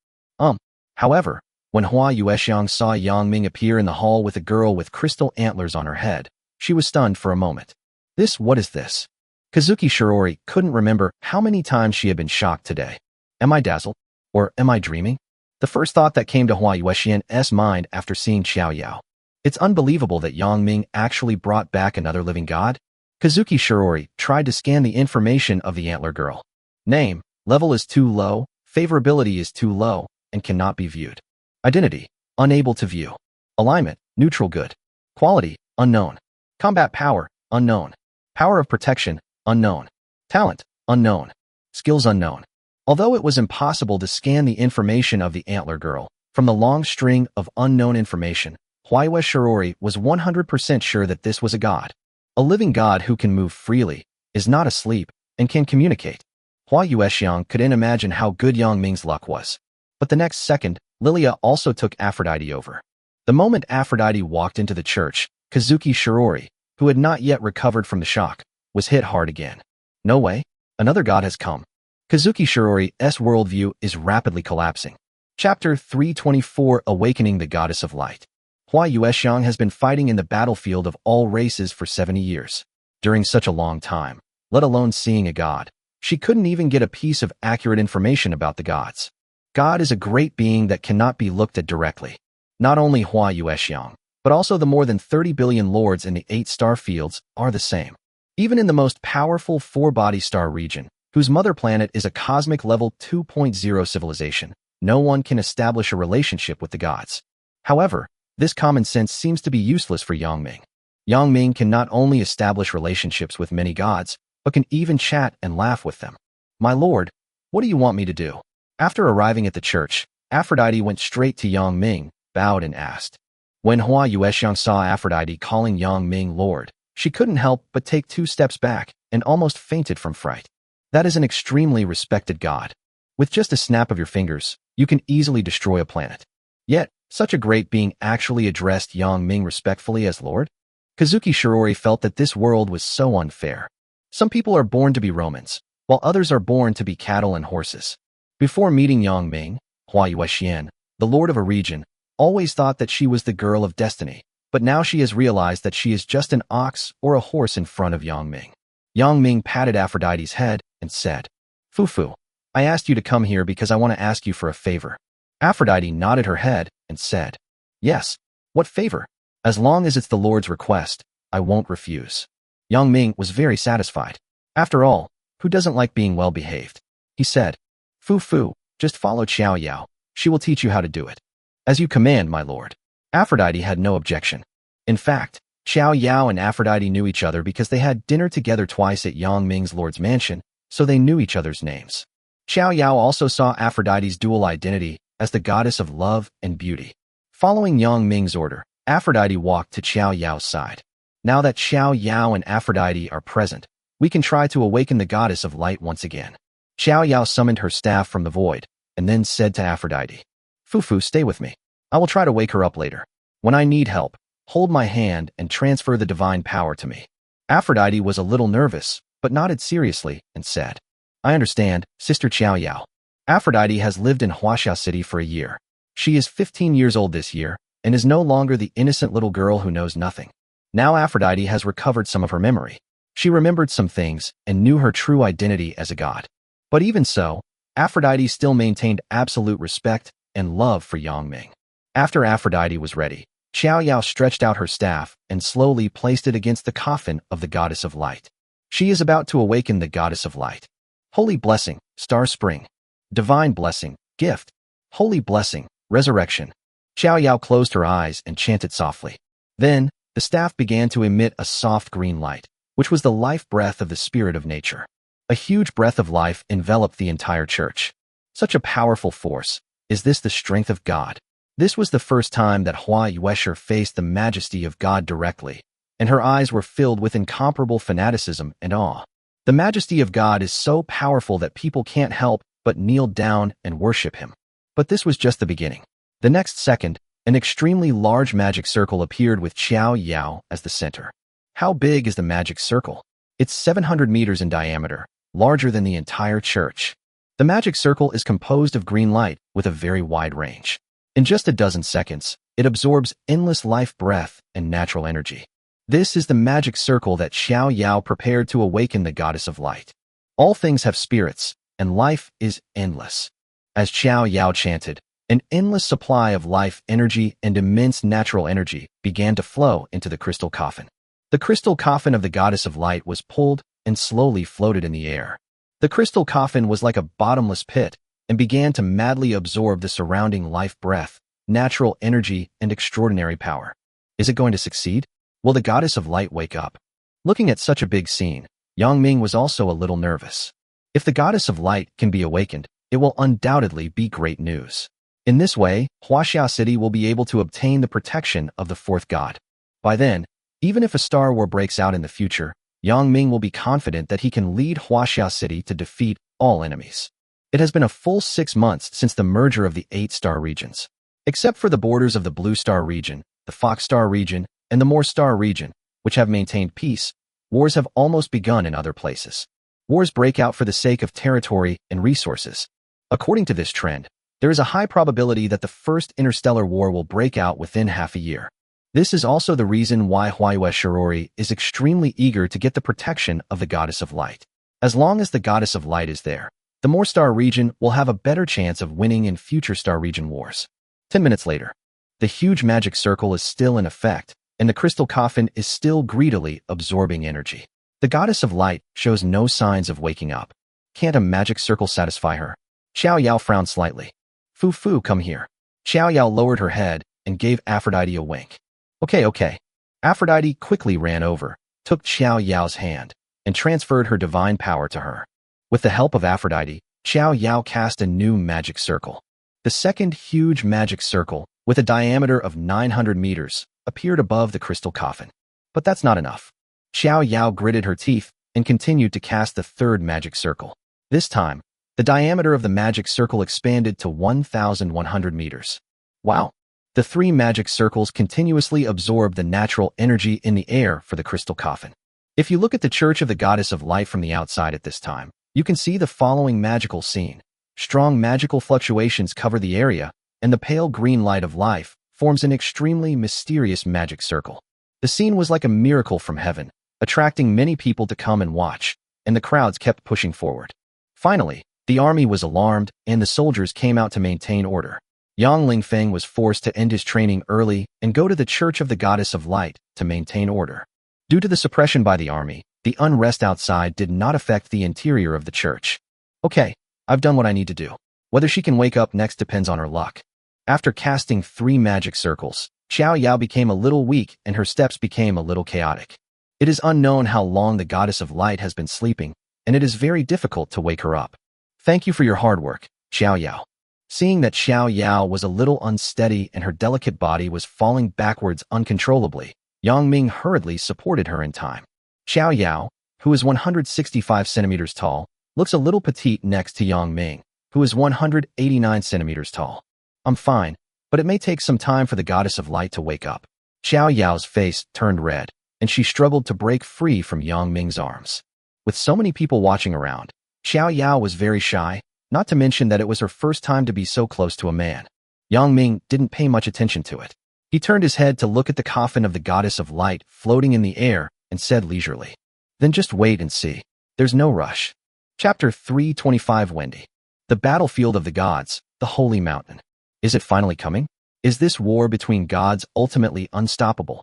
However, when Hua Yuexiang saw Yang Ming appear in the hall with a girl with crystal antlers on her head, she was stunned for a moment. What is this? Kazuki Shirori couldn't remember how many times she had been shocked today. Am I dazzled? Or am I dreaming? The first thought that came to Hua Yuexian's mind after seeing Xiao Yao. It's unbelievable that Yang Ming actually brought back another living god. Kazuki Shirori tried to scan the information of the antler girl. Name, level is too low, favorability is too low, and cannot be viewed. Identity, unable to view. Alignment, neutral good. Quality, unknown. Combat power, unknown. Power of protection, unknown. Talent, unknown. Skills unknown. Although it was impossible to scan the information of the antler girl, from the long string of unknown information, Huayue Shirori was 100% sure that this was a god. A living god who can move freely, is not asleep, and can communicate. Hua Yuexiang couldn't imagine how good Yang Ming's luck was. But the next second, Lilia also took Aphrodite over. The moment Aphrodite walked into the church, Kazuki Shirori, who had not yet recovered from the shock, was hit hard again. No way, another god has come. Kazuki Shirori's worldview is rapidly collapsing. Chapter 324, Awakening the Goddess of Light. Hua Yuexiang has been fighting in the battlefield of all races for 70 years. During such a long time, let alone seeing a god, she couldn't even get a piece of accurate information about the gods. God is a great being that cannot be looked at directly. Not only Hua Yuexiang, but also the more than 30 billion lords in the 8-star fields are the same. Even in the most powerful 4-body star region, whose mother planet is a cosmic level 2.0 civilization, no one can establish a relationship with the gods. However, this common sense seems to be useless for Yang Ming. Yang Ming can not only establish relationships with many gods, but can even chat and laugh with them. My lord, what do you want me to do? After arriving at the church, Aphrodite went straight to Yang Ming, bowed and asked. When Hua Yuexiang saw Aphrodite calling Yang Ming lord, she couldn't help but take 2 steps back and almost fainted from fright. That is an extremely respected god. With just a snap of your fingers, you can easily destroy a planet. Yet, such a great being actually addressed Yang Ming respectfully as lord? Kazuki Shirori felt that this world was so unfair. Some people are born to be Romans, while others are born to be cattle and horses. Before meeting Yang Ming, Hua Yuexian, the lord of a region, always thought that she was the girl of destiny, but now she has realized that she is just an ox or a horse in front of Yang Ming. Yang Ming patted Aphrodite's head and said, Fufu, I asked you to come here because I want to ask you for a favor. Aphrodite nodded her head and said, Yes, what favor? As long as it's the Lord's request, I won't refuse. Yang Ming was very satisfied. After all, who doesn't like being well behaved? He said, Fufu, just follow Xiao Yao. She will teach you how to do it. As you command, my lord. Aphrodite had no objection. In fact, Xiao Yao and Aphrodite knew each other because they had dinner together twice at Yang Ming's lord's mansion, so they knew each other's names. Xiao Yao also saw Aphrodite's dual identity as the goddess of love and beauty. Following Yang Ming's order, Aphrodite walked to Xiao Yao's side. Now that Xiao Yao and Aphrodite are present, we can try to awaken the goddess of light once again. Xiao Yao summoned her staff from the void, and then said to Aphrodite, Fufu, stay with me. I will try to wake her up later. When I need help, hold my hand and transfer the divine power to me. Aphrodite was a little nervous, but nodded seriously and said, I understand, Sister Xiao Yao. Aphrodite has lived in Huaxia City for a year. She is 15 years old this year, and is no longer the innocent little girl who knows nothing. Now Aphrodite has recovered some of her memory. She remembered some things and knew her true identity as a god. But even so, Aphrodite still maintained absolute respect and love for Yang Ming. After Aphrodite was ready, Xiao Yao stretched out her staff and slowly placed it against the coffin of the goddess of light. She is about to awaken the goddess of light. Holy blessing, star spring. Divine blessing, gift. Holy blessing, resurrection. Xiao Yao closed her eyes and chanted softly. Then, the staff began to emit a soft green light, which was the life breath of the spirit of nature. A huge breath of life enveloped the entire church. Such a powerful force. Is this the strength of God? This was the first time that Hua Yuexiang faced the majesty of God directly, and her eyes were filled with incomparable fanaticism and awe. The majesty of God is so powerful that people can't help but kneel down and worship him. But this was just the beginning. The next second, an extremely large magic circle appeared with Xiao Yao as the center. How big is the magic circle? It's 700 meters in diameter, larger than the entire church. The magic circle is composed of green light with a very wide range. In just a dozen seconds, it absorbs endless life breath and natural energy. This is the magic circle that Xiao Yao prepared to awaken the goddess of light. All things have spirits, and life is endless. As Xiao Yao chanted, an endless supply of life energy and immense natural energy began to flow into the crystal coffin. The crystal coffin of the goddess of light was pulled and slowly floated in the air. The crystal coffin was like a bottomless pit and began to madly absorb the surrounding life breath, natural energy, and extraordinary power. Is it going to succeed? Will the goddess of light wake up? Looking at such a big scene, Yang Ming was also a little nervous. If the goddess of light can be awakened, it will undoubtedly be great news. In this way, Huaxia City will be able to obtain the protection of the fourth god. By then, even if a star war breaks out in the future, Yang Ming will be confident that he can lead Huaxia City to defeat all enemies. It has been a full 6 months since the merger of the 8 star regions. Except for the borders of the Blue Star region, the Fox Star region, and the Moor Star region, which have maintained peace, wars have almost begun in other places. Wars break out for the sake of territory and resources. According to this trend, there is a high probability that the first interstellar war will break out within half a year. This is also the reason why Huayue Shirori is extremely eager to get the protection of the goddess of light. As long as the goddess of light is there, the Moor Star region will have a better chance of winning in future star region wars. 10 minutes later, the huge magic circle is still in effect, and the crystal coffin is still greedily absorbing energy. The goddess of light shows no signs of waking up. Can't a magic circle satisfy her? Xiao Yao frowned slightly. Fu, come here. Xiao Yao lowered her head and gave Aphrodite a wink. Okay. Aphrodite quickly ran over, took Xiao Yao's hand, and transferred her divine power to her. With the help of Aphrodite, Xiao Yao cast a new magic circle. The second huge magic circle, with a diameter of 900 meters, appeared above the crystal coffin. But that's not enough. Xiao Yao gritted her teeth and continued to cast the third magic circle. This time, the diameter of the magic circle expanded to 1,100 meters. Wow! The 3 magic circles continuously absorbed the natural energy in the air for the crystal coffin. If you look at the Church of the Goddess of Light from the outside at this time, you can see the following magical scene. Strong magical fluctuations cover the area, and the pale green light of life forms an extremely mysterious magic circle. The scene was like a miracle from heaven, attracting many people to come and watch, and the crowds kept pushing forward. Finally, the army was alarmed, and the soldiers came out to maintain order. Yang Lingfeng was forced to end his training early and go to the Church of the Goddess of Light to maintain order. Due to the suppression by the army, the unrest outside did not affect the interior of the church. Okay, I've done what I need to do. Whether she can wake up next depends on her luck. After casting 3 magic circles, Xiao Yao became a little weak and her steps became a little chaotic. It is unknown how long the Goddess of Light has been sleeping, and it is very difficult to wake her up. Thank you for your hard work, Xiao Yao. Seeing that Xiao Yao was a little unsteady and her delicate body was falling backwards uncontrollably, Yang Ming hurriedly supported her in time. Xiao Yao, who is 165 centimeters tall, looks a little petite next to Yang Ming, who is 189 centimeters tall. I'm fine, but it may take some time for the Goddess of Light to wake up. Xiao Yao's face turned red, and she struggled to break free from Yang Ming's arms. With so many people watching around, Xiao Yao was very shy, not to mention that it was her first time to be so close to a man. Yang Ming didn't pay much attention to it. He turned his head to look at the coffin of the Goddess of Light floating in the air and said leisurely, "Then just wait and see. There's no rush." Chapter 325 Wendy. The battlefield of the gods, the holy mountain. Is it finally coming? Is this war between gods ultimately unstoppable?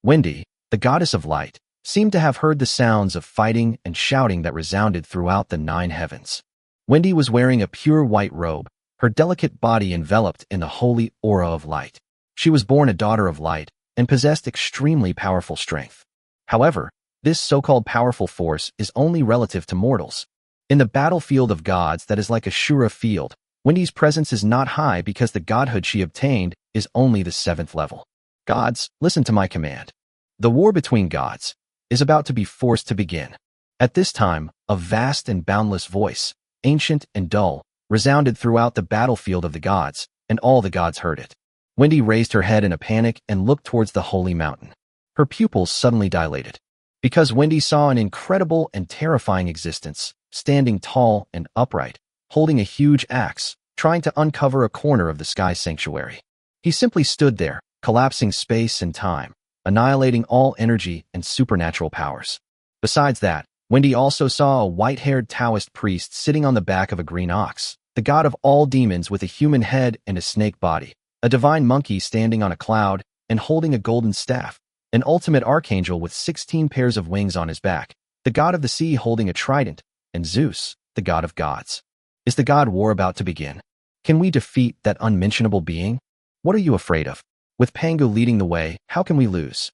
Wendy, the Goddess of Light, seemed to have heard the sounds of fighting and shouting that resounded throughout the 9 heavens. Wendy was wearing a pure white robe, her delicate body enveloped in the holy aura of light. She was born a daughter of light and possessed extremely powerful strength. However, this so-called powerful force is only relative to mortals. In the battlefield of gods that is like a Shura field, Wendy's presence is not high because the godhood she obtained is only the 7th level. Gods, listen to my command. The war between gods is about to be forced to begin. At this time, a vast and boundless voice, ancient and dull, resounded throughout the battlefield of the gods, and all the gods heard it. Wendy raised her head in a panic and looked towards the holy mountain. Her pupils suddenly dilated. Because Wendy saw an incredible and terrifying existence, standing tall and upright, holding a huge axe, trying to uncover a corner of the sky sanctuary. He simply stood there, collapsing space and time, annihilating all energy and supernatural powers. Besides that, Wendy also saw a white-haired Taoist priest sitting on the back of a green ox, the god of all demons with a human head and a snake body, a divine monkey standing on a cloud and holding a golden staff, an ultimate archangel with 16 pairs of wings on his back, the god of the sea holding a trident, and Zeus, the god of gods. Is the god war about to begin? Can we defeat that unmentionable being? What are you afraid of? With Pangu leading the way, how can we lose?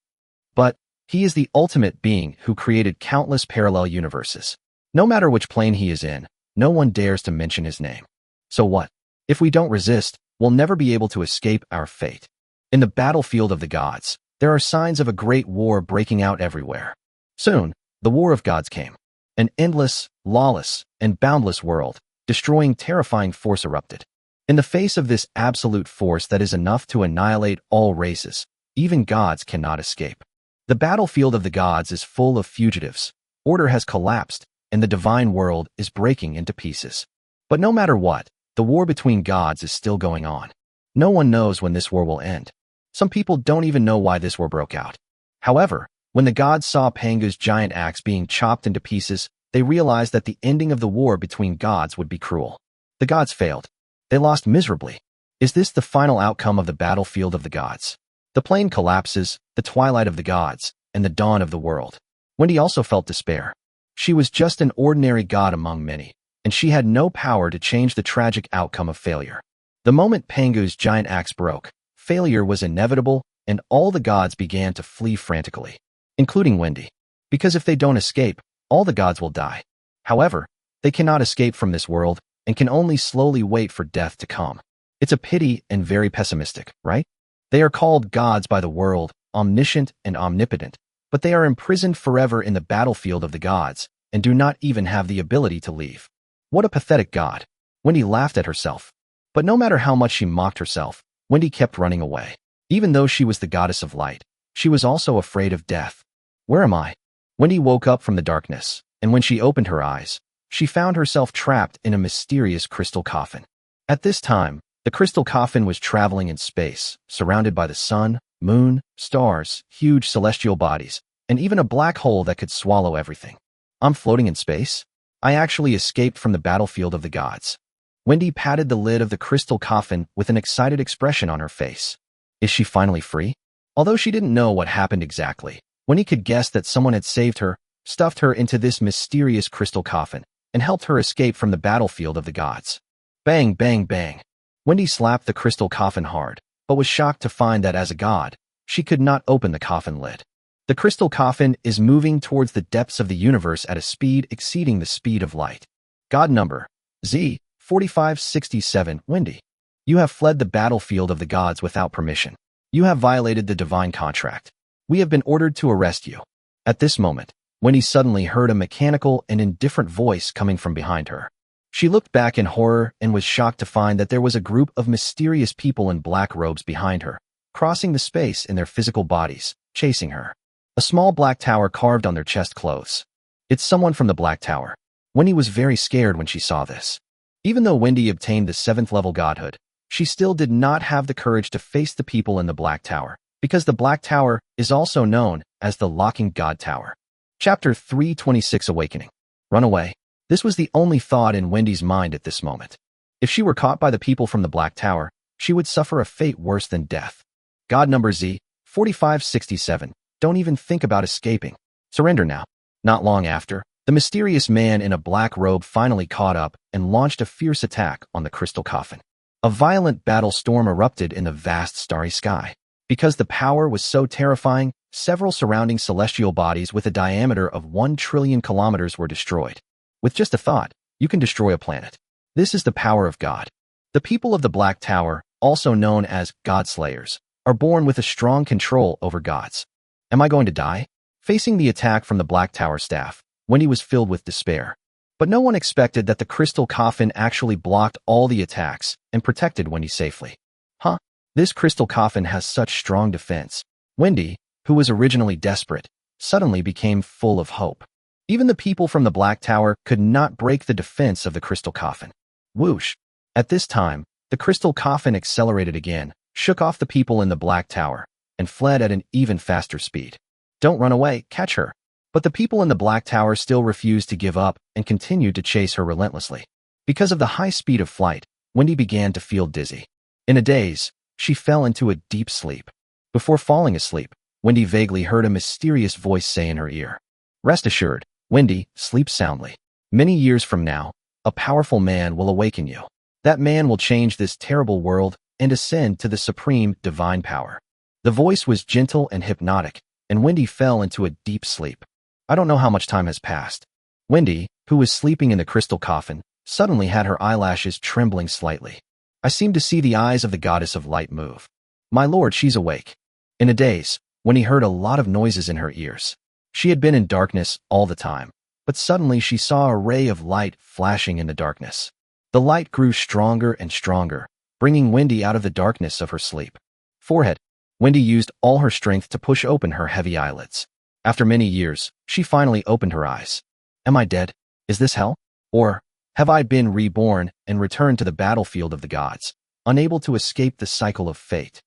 But he is the ultimate being who created countless parallel universes. No matter which plane he is in, no one dares to mention his name. So what? If we don't resist, we'll never be able to escape our fate. In the battlefield of the gods, there are signs of a great war breaking out everywhere. Soon, the war of gods came. An endless, lawless, and boundless world, destroying terrifying force erupted. In the face of this absolute force that is enough to annihilate all races, even gods cannot escape. The battlefield of the gods is full of fugitives. Order has collapsed, and the divine world is breaking into pieces. But no matter what, the war between gods is still going on. No one knows when this war will end. Some people don't even know why this war broke out. However, when the gods saw Pangu's giant axe being chopped into pieces, they realized that the ending of the war between gods would be cruel. The gods failed. They lost miserably. Is this the final outcome of the battlefield of the gods? The plane collapses, the twilight of the gods, and the dawn of the world. Wendy also felt despair. She was just an ordinary god among many, and she had no power to change the tragic outcome of failure. The moment Pangu's giant axe broke, failure was inevitable, and all the gods began to flee frantically, including Wendy. Because if they don't escape, all the gods will die. However, they cannot escape from this world and can only slowly wait for death to come. It's a pity and very pessimistic, right? They are called gods by the world, omniscient and omnipotent, but they are imprisoned forever in the battlefield of the gods and do not even have the ability to leave. What a pathetic god. Wendy laughed at herself. But no matter how much she mocked herself, Wendy kept running away. Even though she was the goddess of light, she was also afraid of death. Where am I? Wendy woke up from the darkness, and when she opened her eyes, she found herself trapped in a mysterious crystal coffin. At this time, the crystal coffin was traveling in space, surrounded by the sun, moon, stars, huge celestial bodies, and even a black hole that could swallow everything. I'm floating in space? I actually escaped from the battlefield of the gods. Wendy patted the lid of the crystal coffin with an excited expression on her face. Is she finally free? Although she didn't know what happened exactly, Wendy could guess that someone had saved her, stuffed her into this mysterious crystal coffin, and helped her escape from the battlefield of the gods. Bang, bang, bang. Wendy slapped the crystal coffin hard, but was shocked to find that as a god, she could not open the coffin lid. The crystal coffin is moving towards the depths of the universe at a speed exceeding the speed of light. God number Z 4567. Wendy, you have fled the battlefield of the gods without permission. You have violated the divine contract. We have been ordered to arrest you. At this moment, Wendy suddenly heard a mechanical and indifferent voice coming from behind her. She looked back in horror and was shocked to find that there was a group of mysterious people in black robes behind her, crossing the space in their physical bodies, chasing her. A small black tower carved on their chest clothes. It's someone from the Black Tower. Wendy was very scared when she saw this. Even though Wendy obtained the 7th level godhood, she still did not have the courage to face the people in the Black Tower, because the Black Tower is also known as the Locking God Tower. Chapter 326 Awakening. Run away. This was the only thought in Wendy's mind at this moment. If she were caught by the people from the Black Tower, she would suffer a fate worse than death. God number Z 4567. Don't even think about escaping. Surrender now. Not long after, the mysterious man in a black robe finally caught up and launched a fierce attack on the crystal coffin. A violent battle storm erupted in the vast starry sky. Because the power was so terrifying, several surrounding celestial bodies with a diameter of 1 trillion kilometers were destroyed. With just a thought, you can destroy a planet. This is the power of God. The people of the Black Tower, also known as God Slayers, are born with a strong control over gods. Am I going to die? Facing the attack from the Black Tower staff, Wendy was filled with despair. But no one expected that the crystal coffin actually blocked all the attacks and protected Wendy safely. Huh? This crystal coffin has such strong defense. Wendy, who was originally desperate, suddenly became full of hope. Even the people from the Black Tower could not break the defense of the crystal coffin. Whoosh! At this time, the crystal coffin accelerated again, shook off the people in the Black Tower, and fled at an even faster speed. Don't run away, catch her. But the people in the Black Tower still refused to give up and continued to chase her relentlessly. Because of the high speed of flight, Wendy began to feel dizzy. In a daze, she fell into a deep sleep. Before falling asleep, Wendy vaguely heard a mysterious voice say in her ear, "Rest assured, Wendy, sleep soundly. Many years from now, a powerful man will awaken you. That man will change this terrible world and ascend to the supreme divine power." The voice was gentle and hypnotic, and Wendy fell into a deep sleep. I don't know how much time has passed. Wendy, who was sleeping in the crystal coffin, suddenly had her eyelashes trembling slightly. I seemed to see the eyes of the goddess of light move. "My lord, she's awake." In a daze, Wendy heard a lot of noises in her ears. She had been in darkness all the time, but suddenly she saw a ray of light flashing in the darkness. The light grew stronger and stronger, bringing Wendy out of the darkness of her sleep. Forehead. Wendy used all her strength to push open her heavy eyelids. After many years, she finally opened her eyes. Am I dead? Is this hell? Or have I been reborn and returned to the battlefield of the gods, unable to escape the cycle of fate?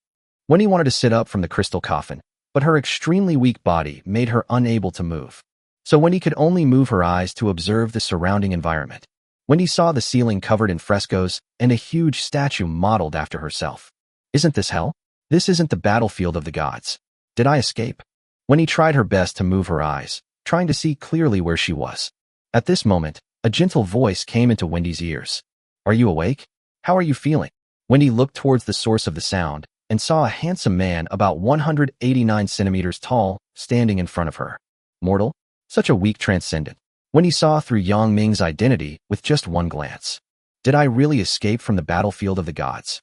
Wendy wanted to sit up from the crystal coffin, but her extremely weak body made her unable to move. So Wendy could only move her eyes to observe the surrounding environment. Wendy saw the ceiling covered in frescoes and a huge statue modeled after herself. Isn't this hell? This isn't the battlefield of the gods. Did I escape? Wendy tried her best to move her eyes, trying to see clearly where she was. At this moment, a gentle voice came into Wendy's ears. Are you awake? How are you feeling? Wendy looked towards the source of the sound and saw a handsome man about 189 centimeters tall standing in front of her. Mortal? Such a weak transcendent. Wendy saw through Yang Ming's identity with just one glance. Did I really escape from the battlefield of the gods?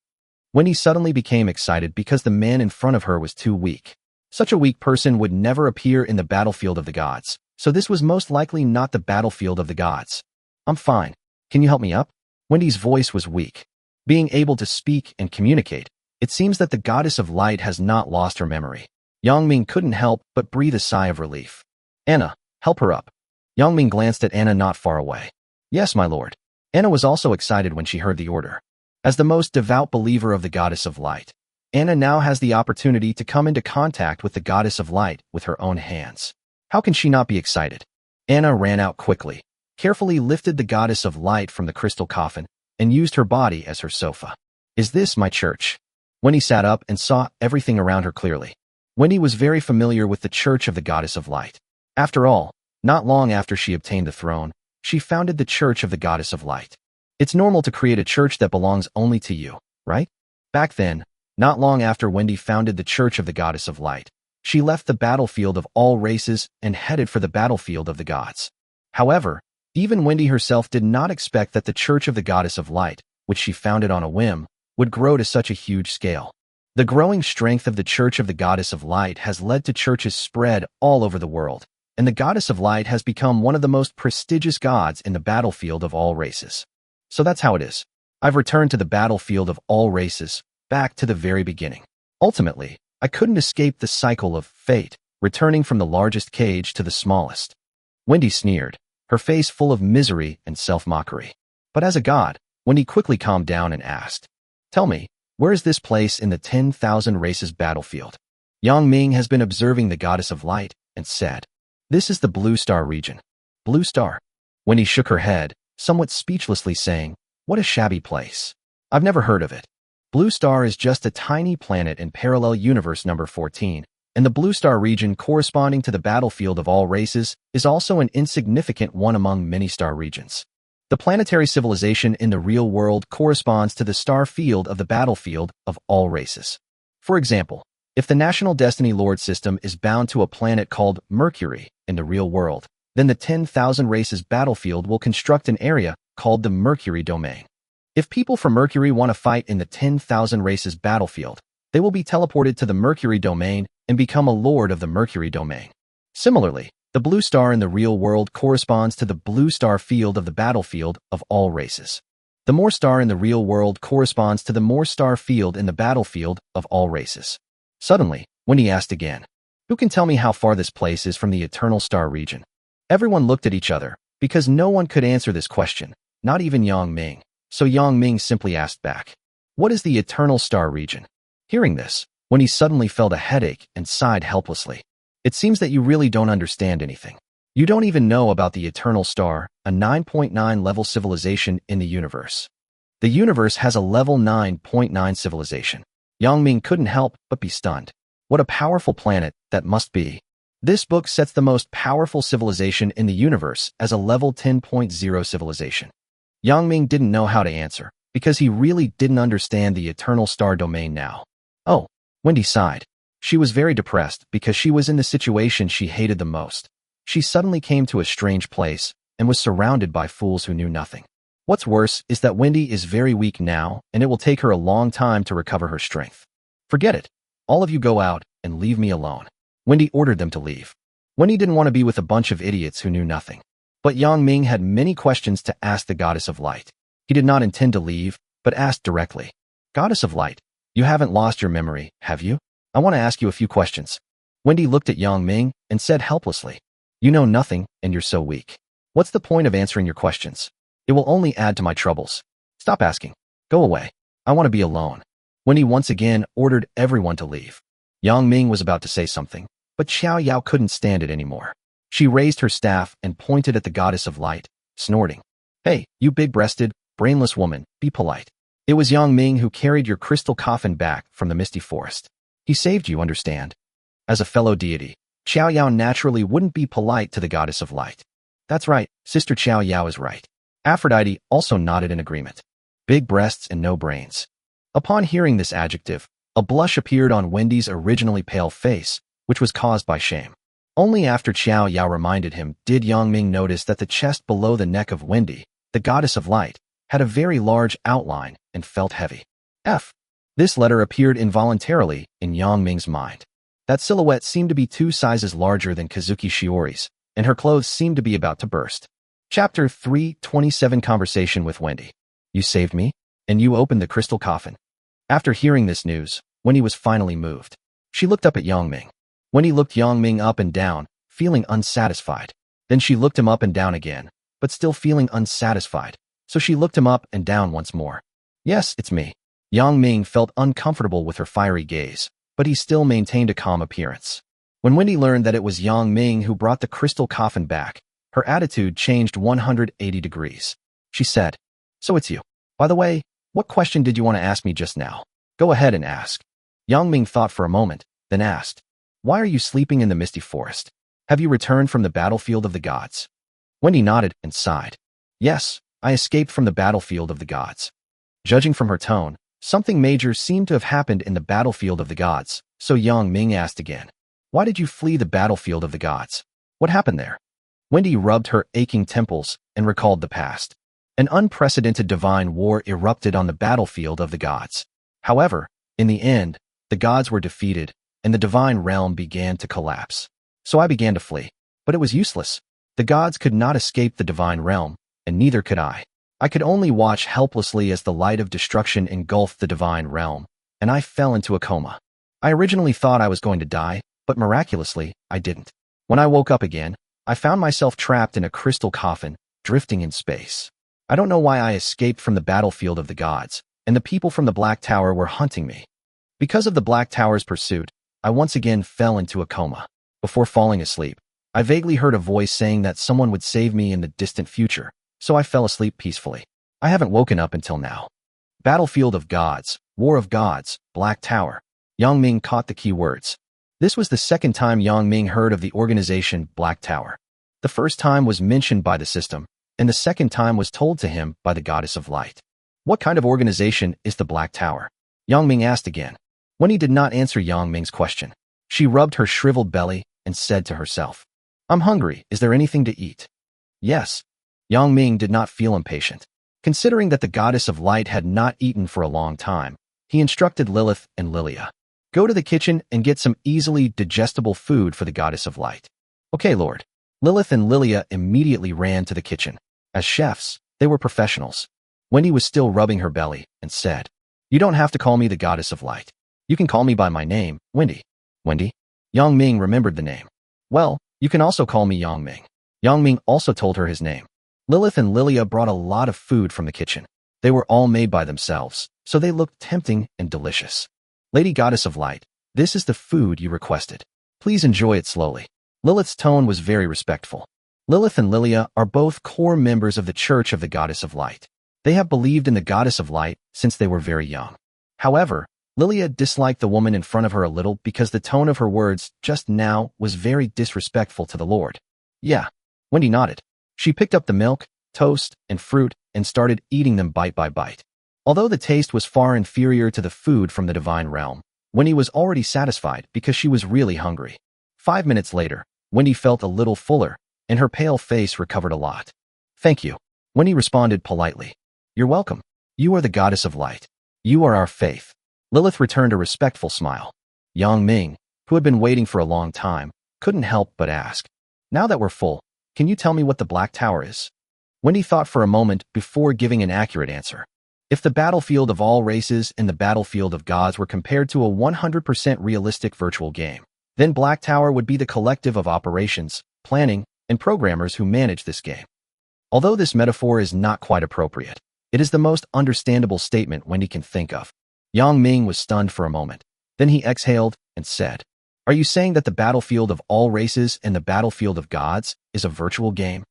Wendy suddenly became excited because the man in front of her was too weak. Such a weak person would never appear in the battlefield of the gods, so this was most likely not the battlefield of the gods. I'm fine. Can you help me up? Wendy's voice was weak. Being able to speak and communicate, it seems that the goddess of light has not lost her memory. Yang Ming couldn't help but breathe a sigh of relief. Anna, help her up. Yang Ming glanced at Anna not far away. Yes, my lord. Anna was also excited when she heard the order. As the most devout believer of the goddess of light, Anna now has the opportunity to come into contact with the goddess of light with her own hands. How can she not be excited? Anna ran out quickly, carefully lifted the goddess of light from the crystal coffin, and used her body as her sofa. Is this my church? Wendy sat up and saw everything around her clearly. Wendy was very familiar with the church of the goddess of light. After all, not long after she obtained the throne, she founded the church of the goddess of light. It's normal to create a church that belongs only to you, right? Back then, not long after Wendy founded the church of the goddess of light, she left the battlefield of all races and headed for the battlefield of the gods. However, even Wendy herself did not expect that the church of the goddess of light, which she founded on a whim, would grow to such a huge scale. The growing strength of the church of the goddess of light has led to churches spread all over the world, and the goddess of light has become one of the most prestigious gods in the battlefield of all races. So that's how it is. I've returned to the battlefield of all races, back to the very beginning. Ultimately, I couldn't escape the cycle of fate, returning from the largest cage to the smallest. Wendy sneered, her face full of misery and self-mockery. But as a god, Wendy quickly calmed down and asked, Tell me, where is this place in the 10,000 races battlefield? Yang Ming has been observing the goddess of light and said, This is the Blue Star region. Blue Star? Wendy shook her head, somewhat speechlessly saying, What a shabby place. I've never heard of it. Blue Star is just a tiny planet in parallel universe number 14, and the Blue Star region corresponding to the battlefield of all races is also an insignificant one among many star regions. The planetary civilization in the real world corresponds to the star field of the battlefield of all races. For example, if the National Destiny Lord system is bound to a planet called Mercury in the real world, then the 10,000 races battlefield will construct an area called the Mercury domain. If people from Mercury want to fight in the 10,000 races battlefield, they will be teleported to the Mercury domain and become a lord of the Mercury domain. Similarly, the blue star in the real world corresponds to the blue star field of the battlefield of all races. The Moor star in the real world corresponds to the Moor star field in the battlefield of all races. Suddenly, Wendy asked again, "Who can tell me how far this place is from the Eternal Star region?" Everyone looked at each other, because no one could answer this question, not even Yang Ming. So Yang Ming simply asked back, "What is the Eternal Star region?" Hearing this, Wendy suddenly felt a headache and sighed helplessly. "It seems that you really don't understand anything. You don't even know about the Eternal Star, a 9.9 level civilization in the universe. The universe has a level 9.9 civilization." Yang Ming couldn't help but be stunned. What a powerful planet that must be. This book sets the most powerful civilization in the universe as a level 10.0 civilization. Yang Ming didn't know how to answer, because he really didn't understand the Eternal Star domain now. Oh, Wendy sighed. She was very depressed because she was in the situation she hated the most. She suddenly came to a strange place and was surrounded by fools who knew nothing. What's worse is that Wendy is very weak now, and it will take her a long time to recover her strength. "Forget it. All of you go out and leave me alone." Wendy ordered them to leave. Wendy didn't want to be with a bunch of idiots who knew nothing. But Yang Ming had many questions to ask the Goddess of Light. He did not intend to leave, but asked directly, "Goddess of Light, you haven't lost your memory, have you? I want to ask you a few questions." Wendy looked at Yang Ming and said helplessly, "You know nothing, and you're so weak. What's the point of answering your questions? It will only add to my troubles. Stop asking. Go away. I want to be alone." Wendy once again ordered everyone to leave. Yang Ming was about to say something, but Xiao Yao couldn't stand it anymore. She raised her staff and pointed at the Goddess of Light, snorting, "Hey, you big-breasted, brainless woman, be polite. It was Yang Ming who carried your crystal coffin back from the misty forest. He saved you, understand?" As a fellow deity, Xiao Yao naturally wouldn't be polite to the Goddess of Light. "That's right, Sister Xiao Yao is right." Aphrodite also nodded in agreement. Big breasts and no brains. Upon hearing this adjective, a blush appeared on Wendy's originally pale face, which was caused by shame. Only after Xiao Yao reminded him did Yang Ming notice that the chest below the neck of Wendy, the Goddess of Light, had a very large outline and felt heavy. F. This letter appeared involuntarily in Yang Ming's mind. That silhouette seemed to be 2 sizes larger than Kazuki Shiori's, and her clothes seemed to be about to burst. Chapter 327 Conversation with Wendy. "You saved me, and you opened the crystal coffin." After hearing this news, Wendy was finally moved. She looked up at Yang Ming. Wendy looked Yang Ming up and down, feeling unsatisfied. Then she looked him up and down again, but still feeling unsatisfied, so she looked him up and down once more. "Yes, it's me." Yang Ming felt uncomfortable with her fiery gaze, but he still maintained a calm appearance. When Wendy learned that it was Yang Ming who brought the crystal coffin back, her attitude changed 180 degrees. She said, "So it's you. By the way, what question did you want to ask me just now? Go ahead and ask." Yang Ming thought for a moment, then asked, "Why are you sleeping in the misty forest? Have you returned from the battlefield of the gods?" Wendy nodded and sighed. "Yes, I escaped from the battlefield of the gods." Judging from her tone, something major seemed to have happened in the battlefield of the gods, so Yang Ming asked again, "Why did you flee the battlefield of the gods? What happened there?" Wendy rubbed her aching temples and recalled the past. An unprecedented divine war erupted on the battlefield of the gods. However, in the end, the gods were defeated, and the divine realm began to collapse. So I began to flee. But it was useless. The gods could not escape the divine realm, and neither could I. I could only watch helplessly as the light of destruction engulfed the divine realm, and I fell into a coma. I originally thought I was going to die, but miraculously, I didn't. When I woke up again, I found myself trapped in a crystal coffin, drifting in space. I don't know why I escaped from the battlefield of the gods, and the people from the Black Tower were hunting me. Because of the Black Tower's pursuit, I once again fell into a coma. Before falling asleep, I vaguely heard a voice saying that someone would save me in the distant future, so I fell asleep peacefully. I haven't woken up until now. Battlefield of Gods, War of Gods, Black Tower. Yang Ming caught the key words. This was the second time Yang Ming heard of the organization Black Tower. The first time was mentioned by the system, and the second time was told to him by the Goddess of Light. What kind of organization is the Black Tower? Yang Ming asked again. Wendy did not answer Yang Ming's question. She rubbed her shriveled belly and said to herself, "I'm hungry. Is there anything to eat?" "Yes." Yang Ming did not feel impatient. Considering that the Goddess of Light had not eaten for a long time, he instructed Lilith and Lilia. "Go to the kitchen and get some easily digestible food for the Goddess of Light." "Okay, Lord." Lilith and Lilia immediately ran to the kitchen. As chefs, they were professionals. Wendy was still rubbing her belly and said, "You don't have to call me the goddess of light. You can call me by my name, Wendy." Wendy? Yang Ming remembered the name. "Well, you can also call me Yang Ming." Yang Ming also told her his name. Lilith and Lilia brought a lot of food from the kitchen. They were all made by themselves, so they looked tempting and delicious. "Lady Goddess of Light, this is the food you requested. Please enjoy it slowly." Lilith's tone was very respectful. Lilith and Lilia are both core members of the Church of the Goddess of Light. They have believed in the Goddess of Light since they were very young. However, Lilia disliked the woman in front of her a little because the tone of her words just now was very disrespectful to the Lord. "Yeah." Wendy nodded. She picked up the milk, toast, and fruit and started eating them bite by bite. Although the taste was far inferior to the food from the divine realm, Wendy was already satisfied because she was really hungry. 5 minutes later, Wendy felt a little fuller, and her pale face recovered a lot. "Thank you." Wendy responded politely. "You're welcome. You are the Goddess of Light. You are our faith." Lilith returned a respectful smile. Yang Ming, who had been waiting for a long time, couldn't help but ask, "Now that we're full, can you tell me what the Black Tower is?" Wendy thought for a moment before giving an accurate answer. If the battlefield of all races and the battlefield of gods were compared to a 100% realistic virtual game, then Black Tower would be the collective of operations, planning, and programmers who manage this game. Although this metaphor is not quite appropriate, it is the most understandable statement Wendy can think of. Yang Ming was stunned for a moment. Then he exhaled and said, "Are you saying that the battlefield of all races and the battlefield of gods is a virtual game?"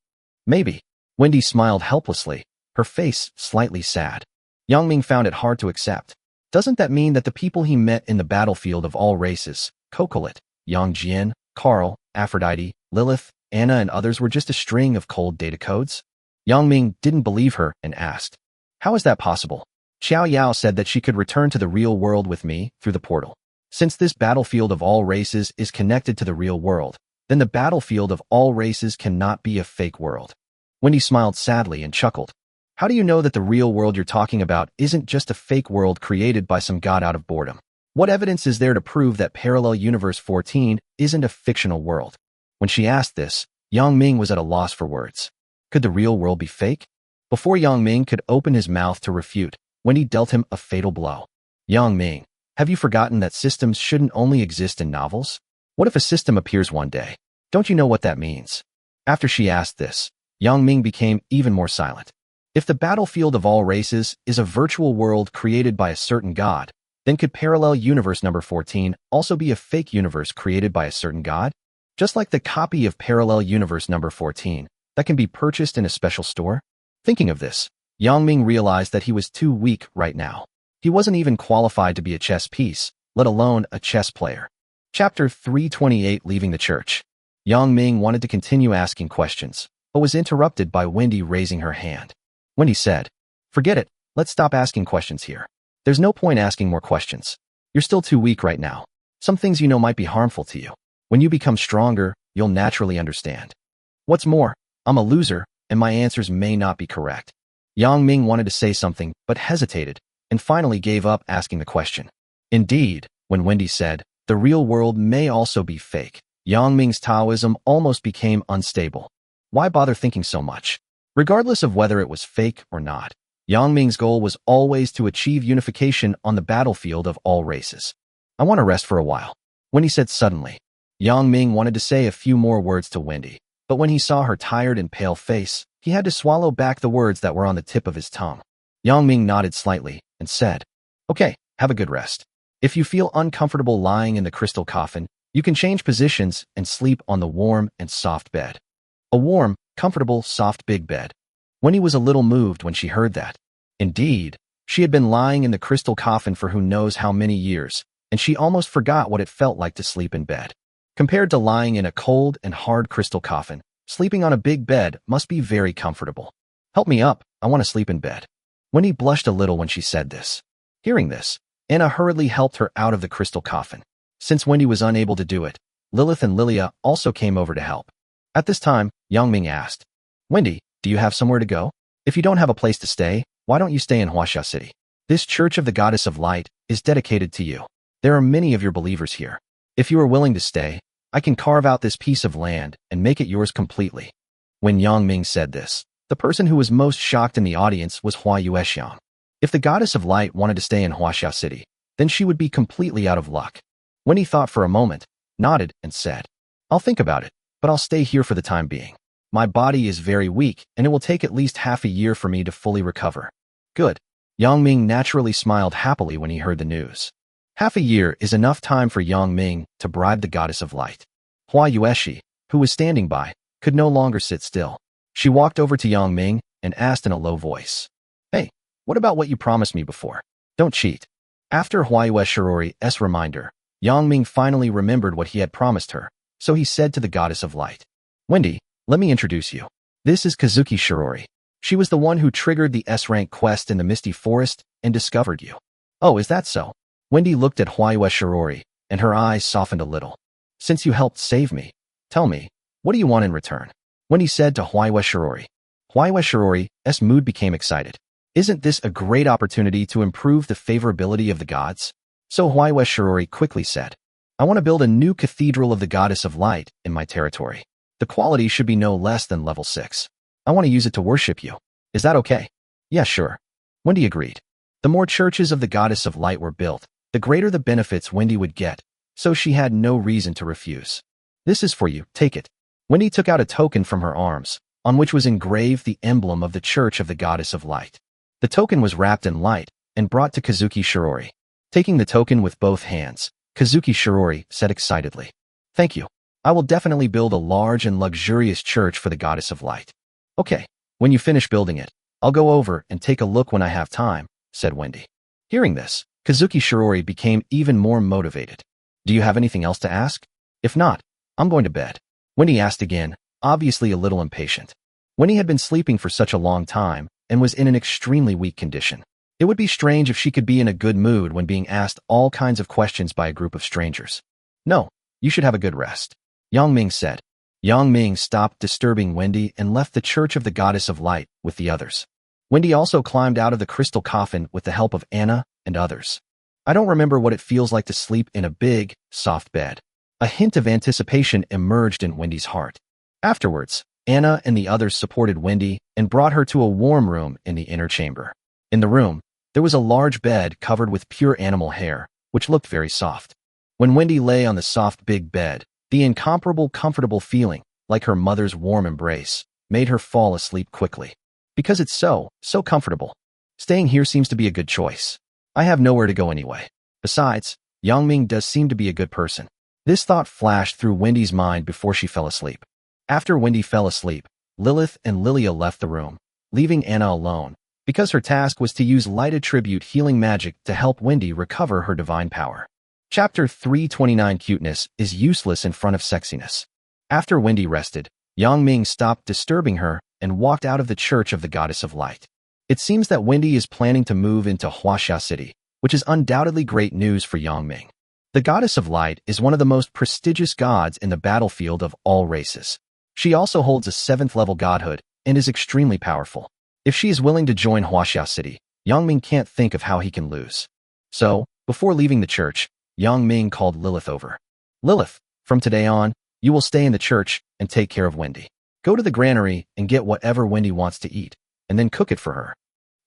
"Maybe." Wendy smiled helplessly, her face slightly sad. Yang Ming found it hard to accept. Doesn't that mean that the people he met in the battlefield of all races, Cocolet, Yang Jian, Carl, Aphrodite, Lilith, Anna, and others were just a string of cold data codes? Yang Ming didn't believe her and asked, "How is that possible?" Xiao Yao said that she could return to the real world with me through the portal. Since this battlefield of all races is connected to the real world, then the battlefield of all races cannot be a fake world. Wendy smiled sadly and chuckled. "How do you know that the real world you're talking about isn't just a fake world created by some god out of boredom? What evidence is there to prove that Parallel Universe 14 isn't a fictional world?" When she asked this, Yang Ming was at a loss for words. Could the real world be fake? Before Yang Ming could open his mouth to refute, Wendy dealt him a fatal blow. "Yang Ming, have you forgotten that systems shouldn't only exist in novels? What if a system appears one day? Don't you know what that means?" After she asked this, Yang Ming became even more silent. If the battlefield of all races is a virtual world created by a certain god, then could Parallel Universe number 14 also be a fake universe created by a certain god? Just like the copy of Parallel Universe number 14 that can be purchased in a special store? Thinking of this, Yang Ming realized that he was too weak right now. He wasn't even qualified to be a chess piece, let alone a chess player. Chapter 328, Leaving the Church. Yang Ming wanted to continue asking questions, but was interrupted by Wendy raising her hand. Wendy said, "Forget it, let's stop asking questions here. There's no point asking more questions. You're still too weak right now. Some things you know might be harmful to you. When you become stronger, you'll naturally understand. What's more, I'm a loser, and my answers may not be correct." Yang Ming wanted to say something, but hesitated, and finally gave up asking the question. Indeed, when Wendy said, "The real world may also be fake," Yang Ming's Taoism almost became unstable. Why bother thinking so much? Regardless of whether it was fake or not, Yang Ming's goal was always to achieve unification on the battlefield of all races. "I want to rest for a while," Wendy said suddenly. Yang Ming wanted to say a few more words to Wendy, but when he saw her tired and pale face, he had to swallow back the words that were on the tip of his tongue. Yang Ming nodded slightly and said, "Okay, have a good rest. If you feel uncomfortable lying in the crystal coffin, you can change positions and sleep on the warm and soft bed." A warm, comfortable, soft big bed. Wendy was a little moved when she heard that. Indeed, she had been lying in the crystal coffin for who knows how many years, and she almost forgot what it felt like to sleep in bed. Compared to lying in a cold and hard crystal coffin, sleeping on a big bed must be very comfortable. "Help me up, I want to sleep in bed." Wendy blushed a little when she said this. Hearing this, Anna hurriedly helped her out of the crystal coffin. Since Wendy was unable to do it, Lilith and Lilia also came over to help. At this time, Yang Ming asked, "Wendy, do you have somewhere to go? If you don't have a place to stay, why don't you stay in Huaxia City? This Church of the Goddess of Light is dedicated to you. There are many of your believers here. If you are willing to stay, I can carve out this piece of land and make it yours completely." When Yang Ming said this, The person who was most shocked in the audience was Hua Yuexiang. If the goddess of light wanted to stay in Huaxia City, then she would be completely out of luck. Wendy thought for a moment, nodded, and said, "I'll think about it, but I'll stay here for the time being. My body is very weak, and it will take at least half a year for me to fully recover." Good. Yang Ming naturally smiled happily when he heard the news. Half a year is enough time for Yang Ming to bribe the goddess of light. Hua Yueshi, who was standing by, could no longer sit still. She walked over to Yang Ming and asked in a low voice, "Hey, what about what you promised me before? Don't cheat." After Hua Yueshi's reminder, Yang Ming finally remembered what he had promised her, so he said to the goddess of light, "Wendy, let me introduce you. This is Kazuki Shirori. She was the one who triggered the S-rank quest in the Misty Forest and discovered you." "Oh, is that so?" Wendy looked at Hua Yueshirori, and her eyes softened a little. "Since you helped save me, tell me, what do you want in return?" Wendy said to Hua Yueshirori. Hua Yueshirori's mood became excited. Isn't this a great opportunity to improve the favorability of the gods? So Hua Yueshirori quickly said, "I want to build a new cathedral of the goddess of light in my territory. The quality should be no less than level 6. I want to use it to worship you. Is that okay?" "Yeah, sure." Wendy agreed. The more churches of the goddess of light were built, the greater the benefits Wendy would get, so she had no reason to refuse. "This is for you, take it." Wendy took out a token from her arms, on which was engraved the emblem of the Church of the Goddess of Light. The token was wrapped in light and brought to Kazuki Shirori. Taking the token with both hands, Kazuki Shirori said excitedly, "Thank you. I will definitely build a large and luxurious church for the Goddess of Light." "Okay, when you finish building it, I'll go over and take a look when I have time," said Wendy. Hearing this, Kazuki Shirori became even more motivated. "Do you have anything else to ask? If not, I'm going to bed." Wendy asked again, obviously a little impatient. Wendy had been sleeping for such a long time and was in an extremely weak condition. It would be strange if she could be in a good mood when being asked all kinds of questions by a group of strangers. "No, you should have a good rest," Yang Ming said. Yang Ming stopped disturbing Wendy and left the Church of the Goddess of Light with the others. Wendy also climbed out of the crystal coffin with the help of Anna and others. "I don't remember what it feels like to sleep in a big, soft bed." A hint of anticipation emerged in Wendy's heart. Afterwards, Anna and the others supported Wendy and brought her to a warm room in the inner chamber. In the room, there was a large bed covered with pure animal hair, which looked very soft. When Wendy lay on the soft big bed, the incomparable comfortable feeling, like her mother's warm embrace, made her fall asleep quickly. "Because it's so comfortable. Staying here seems to be a good choice. I have nowhere to go anyway. Besides, Yang Ming does seem to be a good person." This thought flashed through Wendy's mind before she fell asleep. After Wendy fell asleep, Lilith and Lilia left the room, leaving Anna alone, because her task was to use light attribute healing magic to help Wendy recover her divine power. Chapter 329 Cuteness is useless in front of sexiness. After Wendy rested, Yang Ming stopped disturbing her and walked out of the Church of the Goddess of Light. It seems that Wendy is planning to move into Huaxia City, which is undoubtedly great news for Yang Ming. The Goddess of Light is one of the most prestigious gods in the battlefield of all races. She also holds a 7th level godhood and is extremely powerful. If she is willing to join Huaxia City, Yang Ming can't think of how he can lose. So, before leaving the church, Yang Ming called Lilith over. "Lilith, from today on, you will stay in the church and take care of Wendy. Go to the granary and get whatever Wendy wants to eat, and then cook it for her."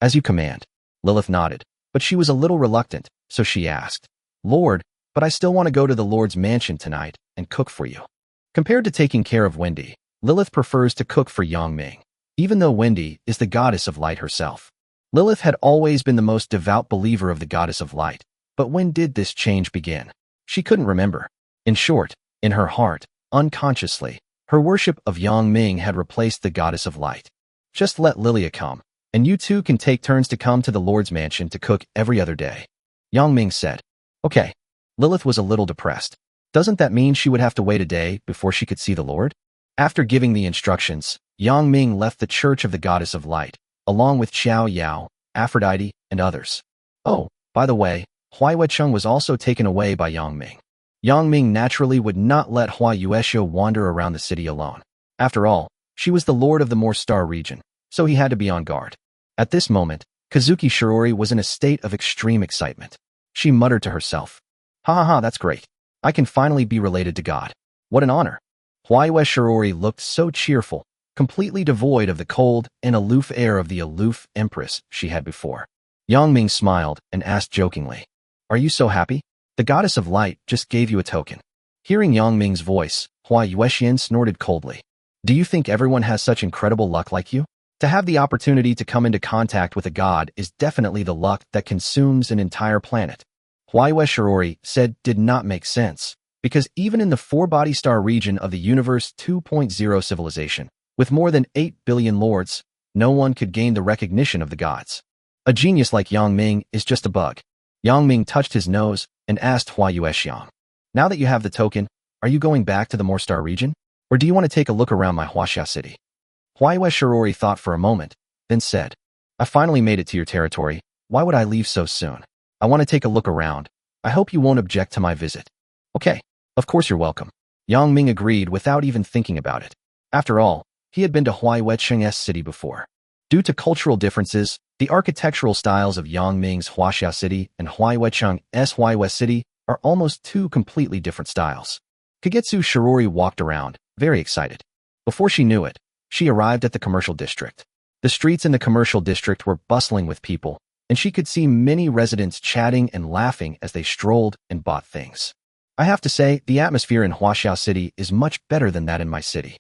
"As you command." Lilith nodded, but she was a little reluctant, so she asked, "Lord, but I still want to go to the Lord's mansion tonight and cook for you." Compared to taking care of Wendy, Lilith prefers to cook for Yang Ming, even though Wendy is the goddess of light herself. Lilith had always been the most devout believer of the goddess of light, but when did this change begin? She couldn't remember. In short, in her heart, unconsciously, her worship of Yang Ming had replaced the goddess of light. "Just let Lilia come, and you two can take turns to come to the Lord's mansion to cook every other day," Yang Ming said. "Okay." Lilith was a little depressed. Doesn't that mean she would have to wait a day before she could see the Lord? After giving the instructions, Yang Ming left the Church of the Goddess of Light, along with Xiao Yao, Aphrodite, and others. Oh, by the way, Hua Yuecheng was also taken away by Yang Ming. Yang Ming naturally would not let Hua Yueshio wander around the city alone. After all, she was the lord of the Moor Star region, so he had to be on guard. At this moment, Kazuki Shirori was in a state of extreme excitement. She muttered to herself, "Ha ha ha, that's great. I can finally be related to God. What an honor." Hua Yueshirori looked so cheerful, completely devoid of the cold and aloof air of the aloof empress she had before. Yang Ming smiled and asked jokingly, "Are you so happy? The goddess of light just gave you a token." Hearing Yang Ming's voice, Hua Yuexian snorted coldly. "Do you think everyone has such incredible luck like you? To have the opportunity to come into contact with a god is definitely the luck that consumes an entire planet." Hua Yueshirori said did not make sense, because even in the four-body star region of the Universe 2.0 civilization, with more than 8 billion lords, no one could gain the recognition of the gods. A genius like Yang Ming is just a bug. Yang Ming touched his nose and asked Hua Yuexiang, "Now that you have the token, are you going back to the Moorstar region? Or do you want to take a look around my Huaxia city?" Hua Yueshirori thought for a moment, then said, "I finally made it to your territory. Why would I leave so soon? I want to take a look around. I hope you won't object to my visit." "Okay, of course you're welcome." Yang Ming agreed without even thinking about it. After all, he had been to Hua Yuexiang's city before. Due to cultural differences, the architectural styles of Yang Ming's Huaxia city and Hua Yuexiang's Hua Yue city are almost two completely different styles. Kagetsu Shirori walked around, very excited. Before she knew it, she arrived at the commercial district. The streets in the commercial district were bustling with people, and she could see many residents chatting and laughing as they strolled and bought things. "I have to say, the atmosphere in Huaxia City is much better than that in my city,"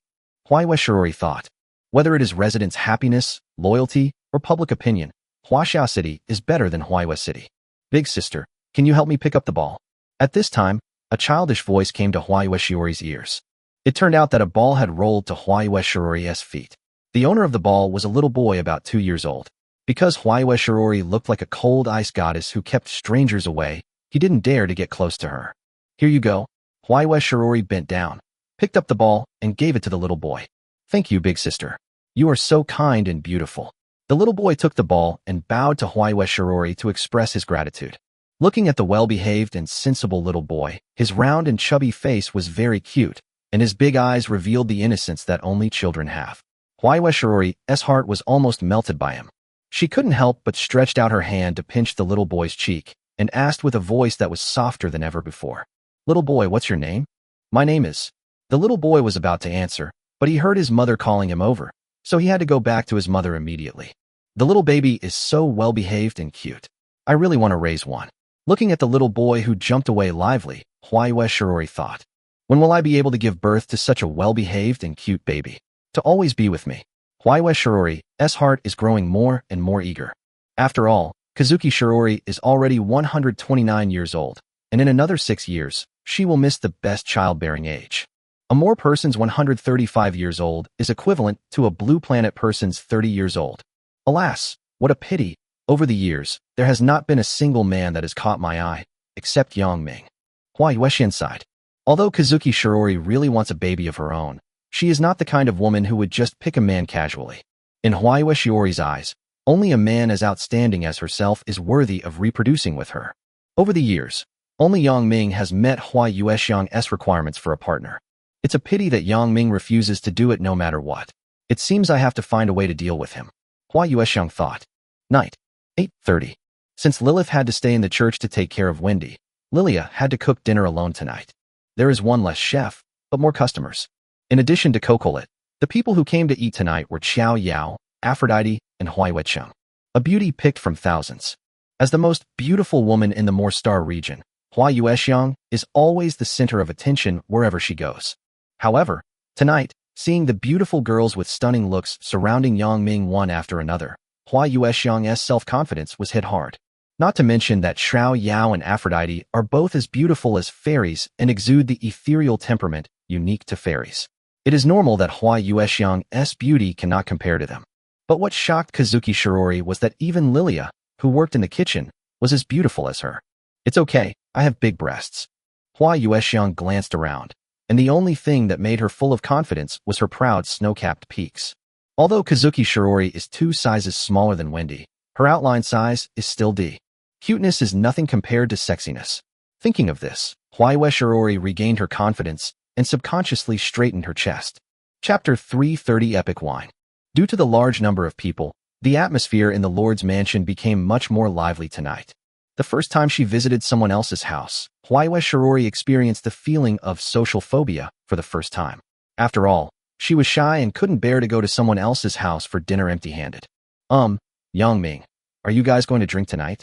Hua Yueshirori thought. Whether it is residents' happiness, loyalty, or public opinion, Huaxia City is better than Hua Yue City. "Big sister, can you help me pick up the ball?" At this time, a childish voice came to Hua Yueshirori's ears. It turned out that a ball had rolled to Hua Yueshirori's feet. The owner of the ball was a little boy about 2 years old. Because Hua Yueshirori looked like a cold ice goddess who kept strangers away, he didn't dare to get close to her. "Here you go." Hua Yueshirori bent down, picked up the ball, and gave it to the little boy. "Thank you, big sister. You are so kind and beautiful." The little boy took the ball and bowed to Hua Yueshirori to express his gratitude. Looking at the well-behaved and sensible little boy, his round and chubby face was very cute, and his big eyes revealed the innocence that only children have. Hua Yueshirori's heart was almost melted by him. She couldn't help but stretched out her hand to pinch the little boy's cheek, and asked with a voice that was softer than ever before, "Little boy, what's your name?" "My name is..." The little boy was about to answer, but he heard his mother calling him over, so he had to go back to his mother immediately. "The little baby is so well-behaved and cute. I really want to raise one." Looking at the little boy who jumped away lively, Hua Yueshirori thought, "When will I be able to give birth to such a well-behaved and cute baby? To always be with me." Hua Yueshirori's heart is growing more and more eager. After all, Kazuki Shirori is already 129 years old, and in another 6 years, she will miss the best childbearing age. A Moor person's 135 years old is equivalent to a Blue Planet person's 30 years old. Alas, what a pity. Over the years, there has not been a single man that has caught my eye, except Yang Ming. Hua Yuexian sighed. Although Kazuki Shirori really wants a baby of her own, she is not the kind of woman who would just pick a man casually. In Hua Yueshirori's eyes, only a man as outstanding as herself is worthy of reproducing with her. Over the years, only Yang Ming has met Hua Yuexiang's requirements for a partner. It's a pity that Yang Ming refuses to do it no matter what. It seems I have to find a way to deal with him, Hua Yuexiang thought. Night, 8:30. Since Lilith had to stay in the church to take care of Wendy, Lilia had to cook dinner alone tonight. There is one less chef, but more customers. In addition to Cocolet, the people who came to eat tonight were Xiao Yao, Aphrodite, and Hua Yuexiang, a beauty picked from thousands. As the most beautiful woman in the Moorstar region, Hua Yuexiang is always the center of attention wherever she goes. However, tonight, seeing the beautiful girls with stunning looks surrounding Yang Ming one after another, Hua Yuexiang's self-confidence was hit hard. Not to mention that Xiao Yao and Aphrodite are both as beautiful as fairies and exude the ethereal temperament unique to fairies. It is normal that Hua Yuexiang's beauty cannot compare to them. But what shocked Kazuki Shirori was that even Lilia, who worked in the kitchen, was as beautiful as her. "It's okay, I have big breasts." Hua Yuexiang glanced around, and the only thing that made her full of confidence was her proud snow-capped peaks. Although Kazuki Shirori is 2 sizes smaller than Wendy, her outline size is still D. Cuteness is nothing compared to sexiness. Thinking of this, Hua Yueshirori regained her confidence and subconsciously straightened her chest. Chapter 330 Epic Wine. Due to the large number of people, the atmosphere in the Lord's mansion became much more lively tonight. The first time she visited someone else's house, Hua Yueshirori experienced the feeling of social phobia for the first time. After all, She was shy and couldn't bear to go to someone else's house for dinner empty-handed. Yangming, are you guys going to drink tonight?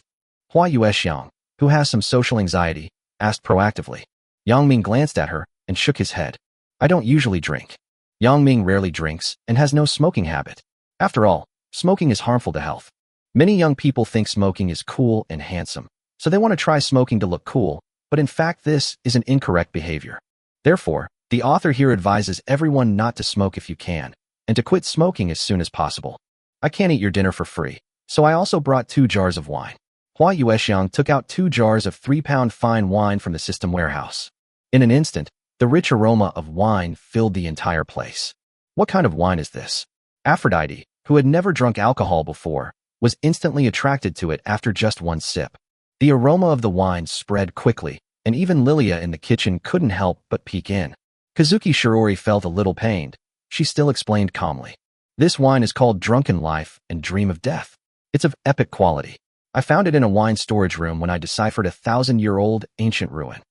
Hua Yuexiang, who has some social anxiety, asked proactively. Yangming glanced at her and shook his head. I don't usually drink. Yangming rarely drinks and has no smoking habit. After all, smoking is harmful to health. Many young people think smoking is cool and handsome, so they want to try smoking to look cool, but in fact this is an incorrect behavior. Therefore, the author here advises everyone not to smoke if you can, and to quit smoking as soon as possible. I can't eat your dinner for free, so I also brought 2 jars of wine. Hua Yuexiang took out 2 jars of 3-pound fine wine from the system warehouse. In an instant, the rich aroma of wine filled the entire place. What kind of wine is this? Aphrodite, who had never drunk alcohol before, was instantly attracted to it after just one sip. The aroma of the wine spread quickly, and even Lilia in the kitchen couldn't help but peek in. Kazuki Shirori felt a little pained. She still explained calmly. This wine is called Drunken Life and Dream of Death. It's of epic quality. I found it in a wine storage room when I deciphered a 1,000-year-old ancient ruin.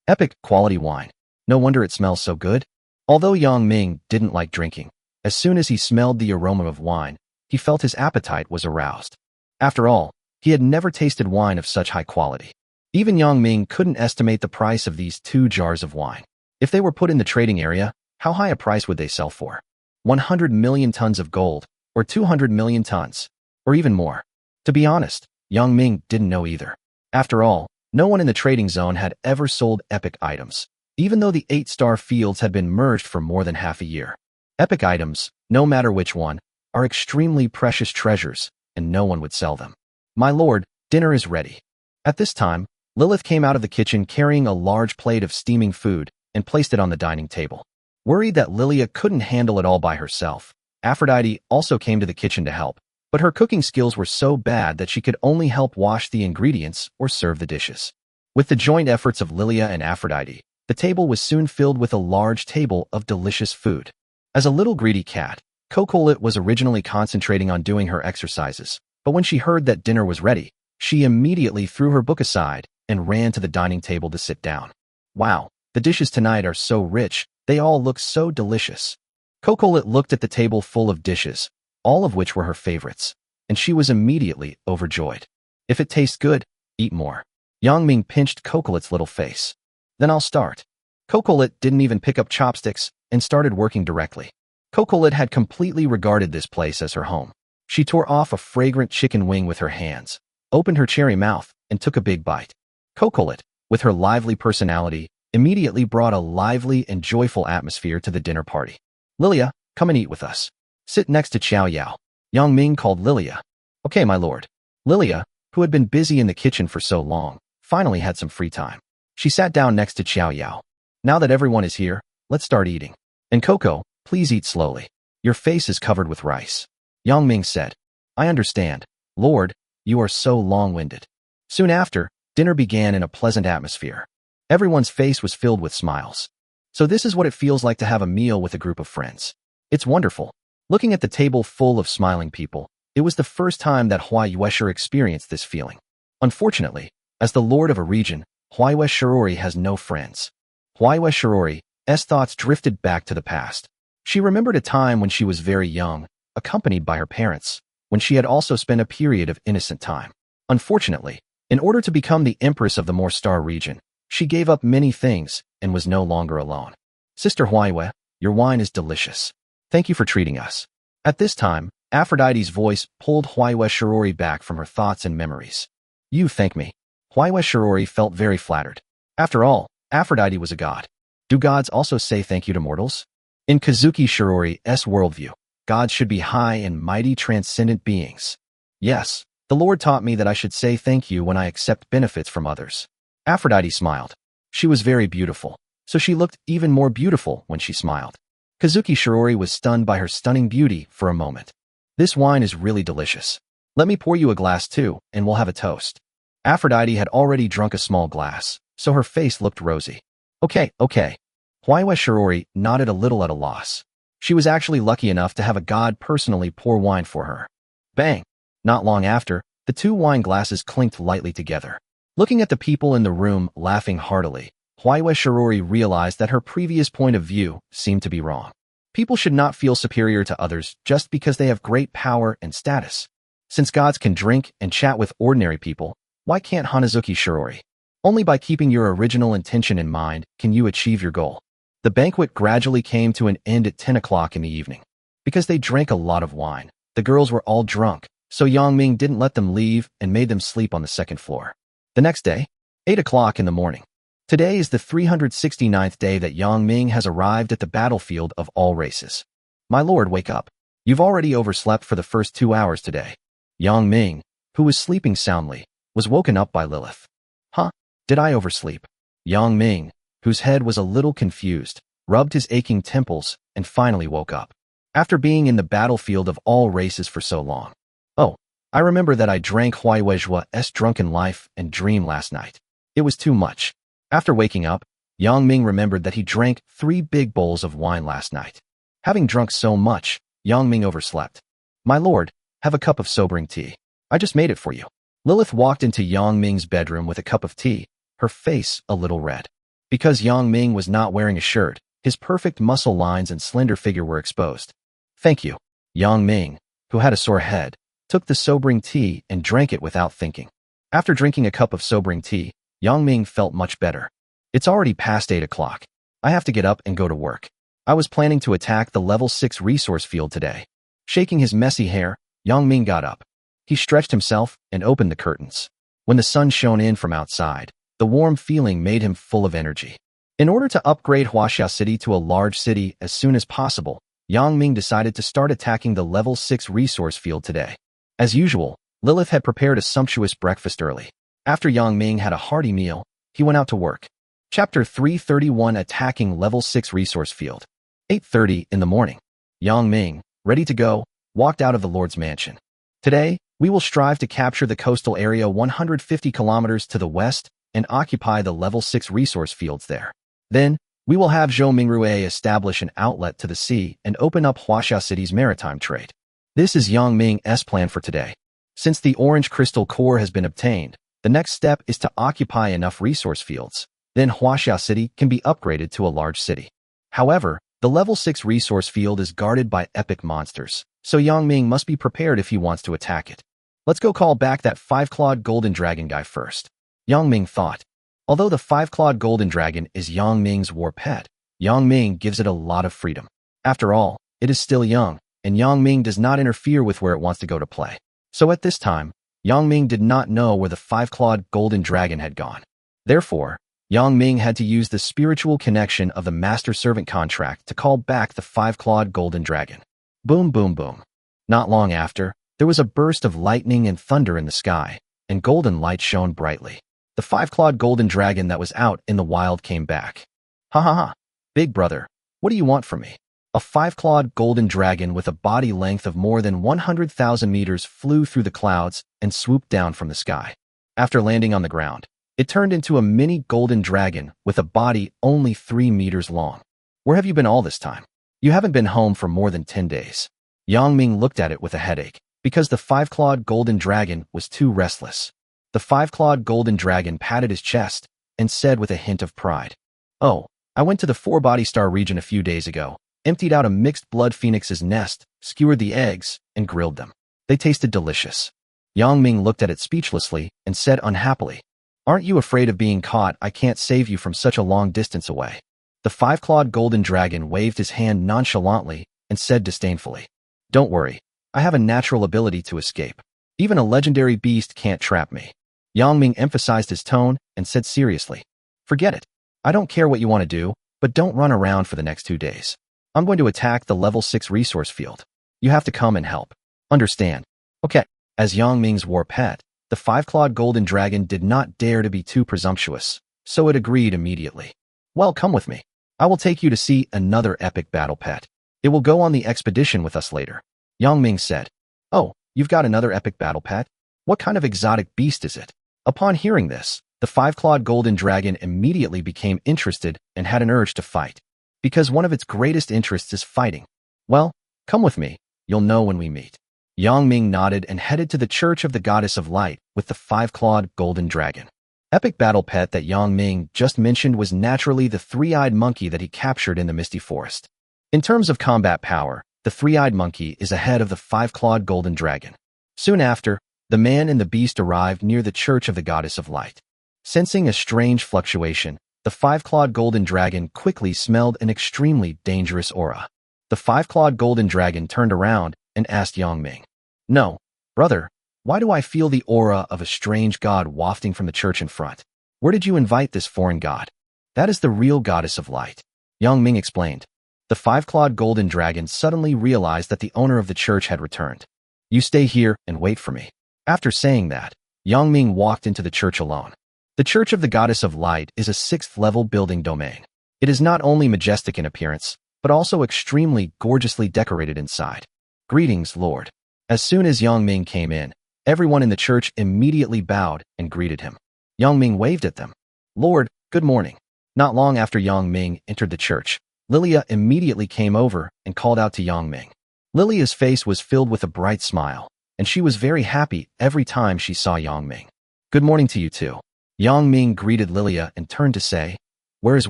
Epic quality wine. No wonder it smells so good. Although Yang Ming didn't like drinking, as soon as he smelled the aroma of wine, he felt his appetite was aroused. After all, he had never tasted wine of such high quality. Even Yang Ming couldn't estimate the price of these 2 jars of wine. If they were put in the trading area, how high a price would they sell for? 100 million tons of gold, or 200 million tons, or even more. To be honest, Yang Ming didn't know either. After all, no one in the trading zone had ever sold epic items, even though the 8-star fields had been merged for more than half a year. Epic items, no matter which one, are extremely precious treasures, and no one would sell them. My lord, dinner is ready. At this time, Lilith came out of the kitchen carrying a large plate of steaming food and placed it on the dining table. Worried that Lilia couldn't handle it all by herself, Aphrodite also came to the kitchen to help, but her cooking skills were so bad that she could only help wash the ingredients or serve the dishes. With the joint efforts of Lilia and Aphrodite, the table was soon filled with a large table of delicious food. As a little greedy cat, Cocolet was originally concentrating on doing her exercises, but when she heard that dinner was ready, she immediately threw her book aside and ran to the dining table to sit down. Wow, the dishes tonight are so rich, they all look so delicious. Cocolet looked at the table full of dishes, all of which were her favorites, and she was immediately overjoyed. If it tastes good, eat more. Yang Ming pinched Cocolet's little face. Then I'll start. Cocolet didn't even pick up chopsticks and started working directly. Cocolet had completely regarded this place as her home. She tore off a fragrant chicken wing with her hands, opened her cherry mouth, and took a big bite. Cocolet, with her lively personality, immediately brought a lively and joyful atmosphere to the dinner party. Lilia, come and eat with us. Sit next to Xiao Yao. Yang Ming called Lilia. Okay, my lord. Lilia, who had been busy in the kitchen for so long, finally had some free time. She sat down next to Xiao Yao. Now that everyone is here, let's start eating. And Coco, please eat slowly. Your face is covered with rice. Yang Ming said. I understand, Lord, you are so long-winded. Soon after, dinner began in a pleasant atmosphere. Everyone's face was filled with smiles. So this is what it feels like to have a meal with a group of friends. It's wonderful. Looking at the table full of smiling people, it was the first time that Hua Yuesher experienced this feeling. Unfortunately, as the lord of a region, Hua Yueshirori has no friends. Hua Yueshirori's thoughts drifted back to the past. She remembered a time when she was very young, accompanied by her parents, when she had also spent a period of innocent time. Unfortunately, in order to become the empress of the Moorstar region, she gave up many things and was no longer alone. Sister Huaiyue, your wine is delicious. Thank you for treating us. At this time, Aphrodite's voice pulled Huaiyue Shirori back from her thoughts and memories. You thank me. Huaiyue Shirori felt very flattered. After all, Aphrodite was a god. Do gods also say thank you to mortals? In Kazuki Shirori's worldview, gods should be high and mighty transcendent beings. Yes, the Lord taught me that I should say thank you when I accept benefits from others. Aphrodite smiled. She was very beautiful, so she looked even more beautiful when she smiled. Kazuki Shirori was stunned by her stunning beauty for a moment. This wine is really delicious. Let me pour you a glass too, and we'll have a toast. Aphrodite had already drunk a small glass, so her face looked rosy. Okay. Huaiyue Shirori nodded a little at a loss. She was actually lucky enough to have a god personally pour wine for her. Bang! Not long after, the 2 wine glasses clinked lightly together. Looking at the people in the room laughing heartily, Huaiyue Shirori realized that her previous point of view seemed to be wrong. People should not feel superior to others just because they have great power and status. Since gods can drink and chat with ordinary people, why can't Hanazuki Shirori? Only by keeping your original intention in mind can you achieve your goal. The banquet gradually came to an end at 10 o'clock in the evening. Because they drank a lot of wine, the girls were all drunk, so Yang Ming didn't let them leave and made them sleep on the second floor. The next day, 8 o'clock in the morning. Today is the 369th day that Yang Ming has arrived at the battlefield of all races. My lord, wake up. You've already overslept for the first 2 hours today. Yang Ming, who was sleeping soundly, was woken up by Lilith. Huh? Did I oversleep? Yang Ming, whose head was a little confused, rubbed his aching temples and finally woke up. After being in the battlefield of all races for so long. Oh, I remember that I drank Huaiwejua's drunken life and dream last night. It was too much. After waking up, Yang Ming remembered that he drank 3 big bowls of wine last night. Having drunk so much, Yang Ming overslept. My lord, have a cup of sobering tea. I just made it for you. Lilith walked into Yang Ming's bedroom with a cup of tea, her face a little red. Because Yang Ming was not wearing a shirt, his perfect muscle lines and slender figure were exposed. Thank you. Yang Ming, who had a sore head, took the sobering tea and drank it without thinking. After drinking a cup of sobering tea, Yang Ming felt much better. It's already past 8 o'clock. I have to get up and go to work. I was planning to attack the level 6 resource field today. Shaking his messy hair, Yang Ming got up. He stretched himself and opened the curtains. When the sun shone in from outside, the warm feeling made him full of energy. In order to upgrade Huaxia City to a large city as soon as possible, Yang Ming decided to start attacking the level 6 resource field today. As usual, Lilith had prepared a sumptuous breakfast early. After Yang Ming had a hearty meal, he went out to work. Chapter 331 Attacking Level 6 Resource Field. 8:30 in the morning. Yang Ming, ready to go, walked out of the Lord's mansion. Today, we will strive to capture the coastal area 150 kilometers to the west and occupy the level 6 resource fields there. Then, we will have Zhou Mingrue establish an outlet to the sea and open up Huaxia City's maritime trade. This is Yang Ming's plan for today. Since the orange crystal core has been obtained, the next step is to occupy enough resource fields. Then Huaxia City can be upgraded to a large city. However, the level 6 resource field is guarded by epic monsters, so Yang Ming must be prepared if he wants to attack it. Let's go call back that 5-clawed golden dragon guy first. Yang Ming thought. Although the 5-clawed golden dragon is Yang Ming's war pet, Yang Ming gives it a lot of freedom. After all, it is still young, and Yang Ming does not interfere with where it wants to go to play. So at this time, Yang Ming did not know where the 5-clawed golden dragon had gone. Therefore, Yang Ming had to use the spiritual connection of the master-servant contract to call back the 5-clawed golden dragon. Boom, boom, boom. Not long after, there was a burst of lightning and thunder in the sky, and golden light shone brightly. The 5-clawed golden dragon that was out in the wild came back. Ha ha ha. Big brother, what do you want from me? A 5-clawed golden dragon with a body length of more than 100,000 meters flew through the clouds and swooped down from the sky. After landing on the ground, it turned into a mini golden dragon with a body only 3 meters long. Where have you been all this time? You haven't been home for more than 10 days. Yang Ming looked at it with a headache, because the 5-clawed golden dragon was too restless. The 5-clawed golden dragon patted his chest and said with a hint of pride, "Oh, I went to the 4-body star region a few days ago, emptied out a mixed blood phoenix's nest, skewered the eggs, and grilled them. They tasted delicious." Yang Ming looked at it speechlessly and said unhappily, "Aren't you afraid of being caught? I can't save you from such a long distance away." The 5-clawed golden dragon waved his hand nonchalantly and said disdainfully, "Don't worry, I have a natural ability to escape. Even a legendary beast can't trap me." Yang Ming emphasized his tone and said seriously, "Forget it. I don't care what you want to do, but don't run around for the next 2 days. I'm going to attack the level 6 resource field. You have to come and help. Understand?" Okay. As Yang Ming's war pet, the 5-clawed golden dragon did not dare to be too presumptuous, so it agreed immediately. "Well, come with me. I will take you to see another epic battle pet. It will go on the expedition with us later." Yang Ming said, "Oh, you've got another epic battle pet? What kind of exotic beast is it?" Upon hearing this, the 5-clawed golden dragon immediately became interested and had an urge to fight. Because one of its greatest interests is fighting. "Well, come with me. You'll know when we meet." Yang Ming nodded and headed to the Church of the Goddess of Light with the 5-clawed golden dragon. Epic battle pet that Yang Ming just mentioned was naturally the 3-eyed monkey that he captured in the Misty Forest. In terms of combat power, the three-eyed monkey is ahead of the five-clawed golden dragon. Soon after, the man and the beast arrived near the church of the goddess of light. Sensing a strange fluctuation, the five-clawed golden dragon quickly smelled an extremely dangerous aura. The five-clawed golden dragon turned around and asked Yangming, "No, brother, why do I feel the aura of a strange god wafting from the church in front? Where did you invite this foreign god?" "That is the real goddess of light," Yangming explained. The five-clawed golden dragon suddenly realized that the owner of the church had returned. "You stay here and wait for me." After saying that, Yangming walked into the church alone. The Church of the Goddess of Light is a 6th-level building domain. It is not only majestic in appearance, but also extremely gorgeously decorated inside. "Greetings, Lord." As soon as Yangming came in, everyone in the church immediately bowed and greeted him. Yangming waved at them. "Lord, good morning." Not long after Yangming entered the church, Lilia immediately came over and called out to Yangming. Lilia's face was filled with a bright smile, and she was very happy every time she saw Yangming. "Good morning to you too." Yangming greeted Lilia and turned to say, "Where is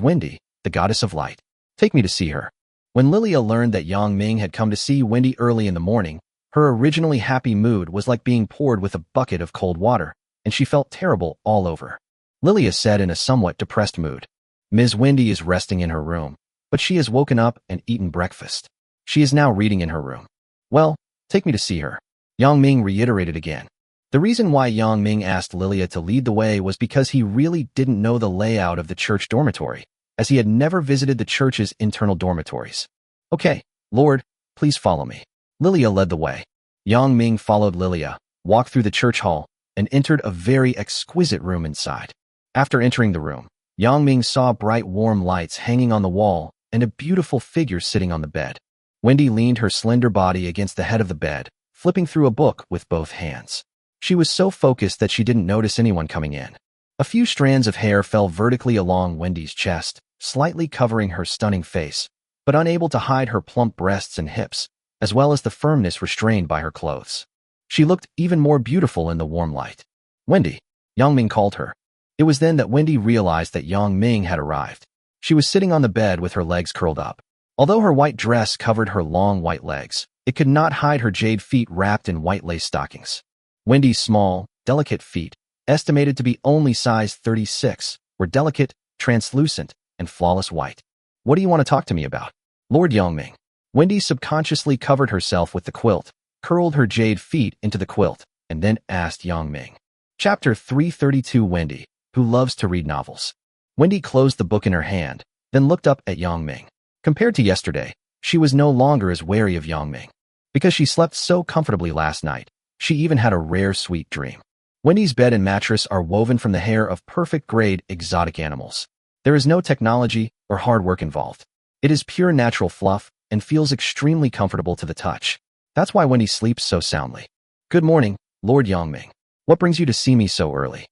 Wendy, the goddess of light? Take me to see her." When Lilia learned that Yangming had come to see Wendy early in the morning, her originally happy mood was like being poured with a bucket of cold water, and she felt terrible all over. Lilia said in a somewhat depressed mood, "Ms. Wendy is resting in her room, but she has woken up and eaten breakfast. She is now reading in her room." "Well, take me to see her," Yangming reiterated again. The reason why Yangming asked Lilia to lead the way was because he really didn't know the layout of the church dormitory, as he had never visited the church's internal dormitories. "Okay, Lord, please follow me." Lilia led the way. Yangming followed Lilia, walked through the church hall, and entered a very exquisite room inside. After entering the room, Yangming saw bright warm lights hanging on the wall and a beautiful figure sitting on the bed. Wendy leaned her slender body against the head of the bed, flipping through a book with both hands. She was so focused that she didn't notice anyone coming in. A few strands of hair fell vertically along Wendy's chest, slightly covering her stunning face, but unable to hide her plump breasts and hips, as well as the firmness restrained by her clothes. She looked even more beautiful in the warm light. "Wendy," Yangming called her. It was then that Wendy realized that Yangming had arrived. She was sitting on the bed with her legs curled up. Although her white dress covered her long white legs, it could not hide her jade feet wrapped in white lace stockings. Wendy's small, delicate feet, estimated to be only size 36, were delicate, translucent, and flawless white. "What do you want to talk to me about, Lord Yangming?" Wendy subconsciously covered herself with the quilt, curled her jade feet into the quilt, and then asked Yangming. Chapter 332. Wendy, who loves to read novels. Wendy closed the book in her hand, then looked up at Yangming. Compared to yesterday, she was no longer as wary of Yangming. Because she slept so comfortably last night, she even had a rare sweet dream. Wendy's bed and mattress are woven from the hair of perfect-grade exotic animals. There is no technology or hard work involved. It is pure natural fluff and feels extremely comfortable to the touch. That's why Wendy sleeps so soundly. "Good morning, Lord Yangming. What brings you to see me so early?"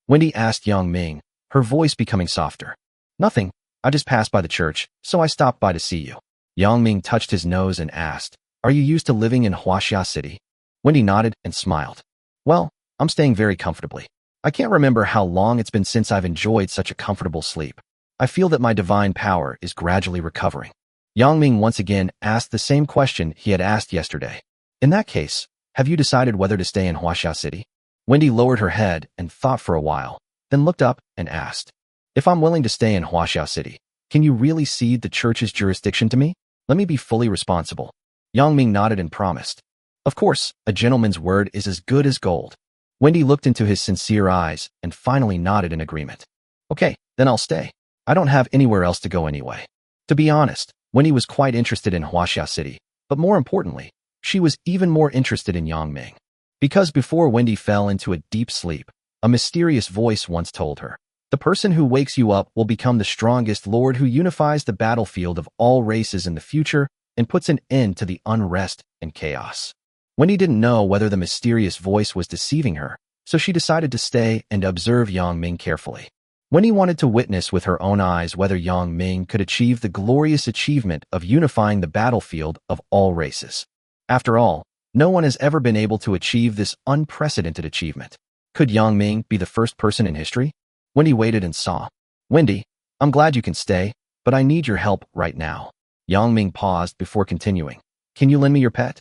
Wendy asked Yangming, her voice becoming softer. "Nothing. I just passed by the church, so I stopped by to see you." Yangming touched his nose and asked, "Are you used to living in Huaxia City?" Wendy nodded and smiled. "Well, I'm staying very comfortably. I can't remember how long it's been since I've enjoyed such a comfortable sleep. I feel that my divine power is gradually recovering." Yangming once again asked the same question he had asked yesterday. "In that case, have you decided whether to stay in Huaxia City?" Wendy lowered her head and thought for a while, then looked up and asked, "If I'm willing to stay in Huaxia City, can you really cede the church's jurisdiction to me? Let me be fully responsible." Yangming nodded and promised. "Of course, a gentleman's word is as good as gold." Wendy looked into his sincere eyes and finally nodded in agreement. "Okay, then I'll stay. I don't have anywhere else to go anyway." To be honest, Wendy was quite interested in Huaxia City, but more importantly, she was even more interested in Yangming. Because before Wendy fell into a deep sleep, a mysterious voice once told her, "The person who wakes you up will become the strongest lord who unifies the battlefield of all races in the future and puts an end to the unrest and chaos." Wendy didn't know whether the mysterious voice was deceiving her, so she decided to stay and observe Yangming carefully. Wendy wanted to witness with her own eyes whether Yangming could achieve the glorious achievement of unifying the battlefield of all races. After all, no one has ever been able to achieve this unprecedented achievement. Could Yangming be the first person in history? Wendy waited and saw. "Wendy, I'm glad you can stay, but I need your help right now." Yang Ming paused before continuing. Can you lend me your pet?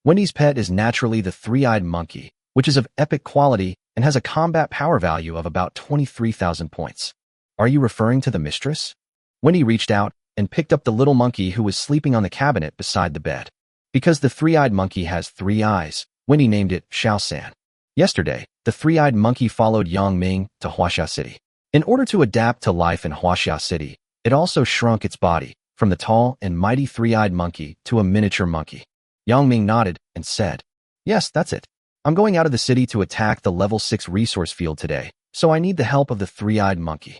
Wendy's pet is naturally the three-eyed monkey, which is of epic quality and has a combat power value of about 23,000 points. Are you referring to the mistress? Wendy reached out and picked up the little monkey who was sleeping on the cabinet beside the bed. Because the three-eyed monkey has 3 eyes, Wendy named it Xiao-san. Yesterday, the three-eyed monkey followed Yang Ming to Huaxia City. In order to adapt to life in Huaxia City, it also shrunk its body from the tall and mighty three-eyed monkey to a miniature monkey. Yang Ming nodded and said, Yes, that's it. I'm going out of the city to attack the level 6 resource field today, so I need the help of the three-eyed monkey.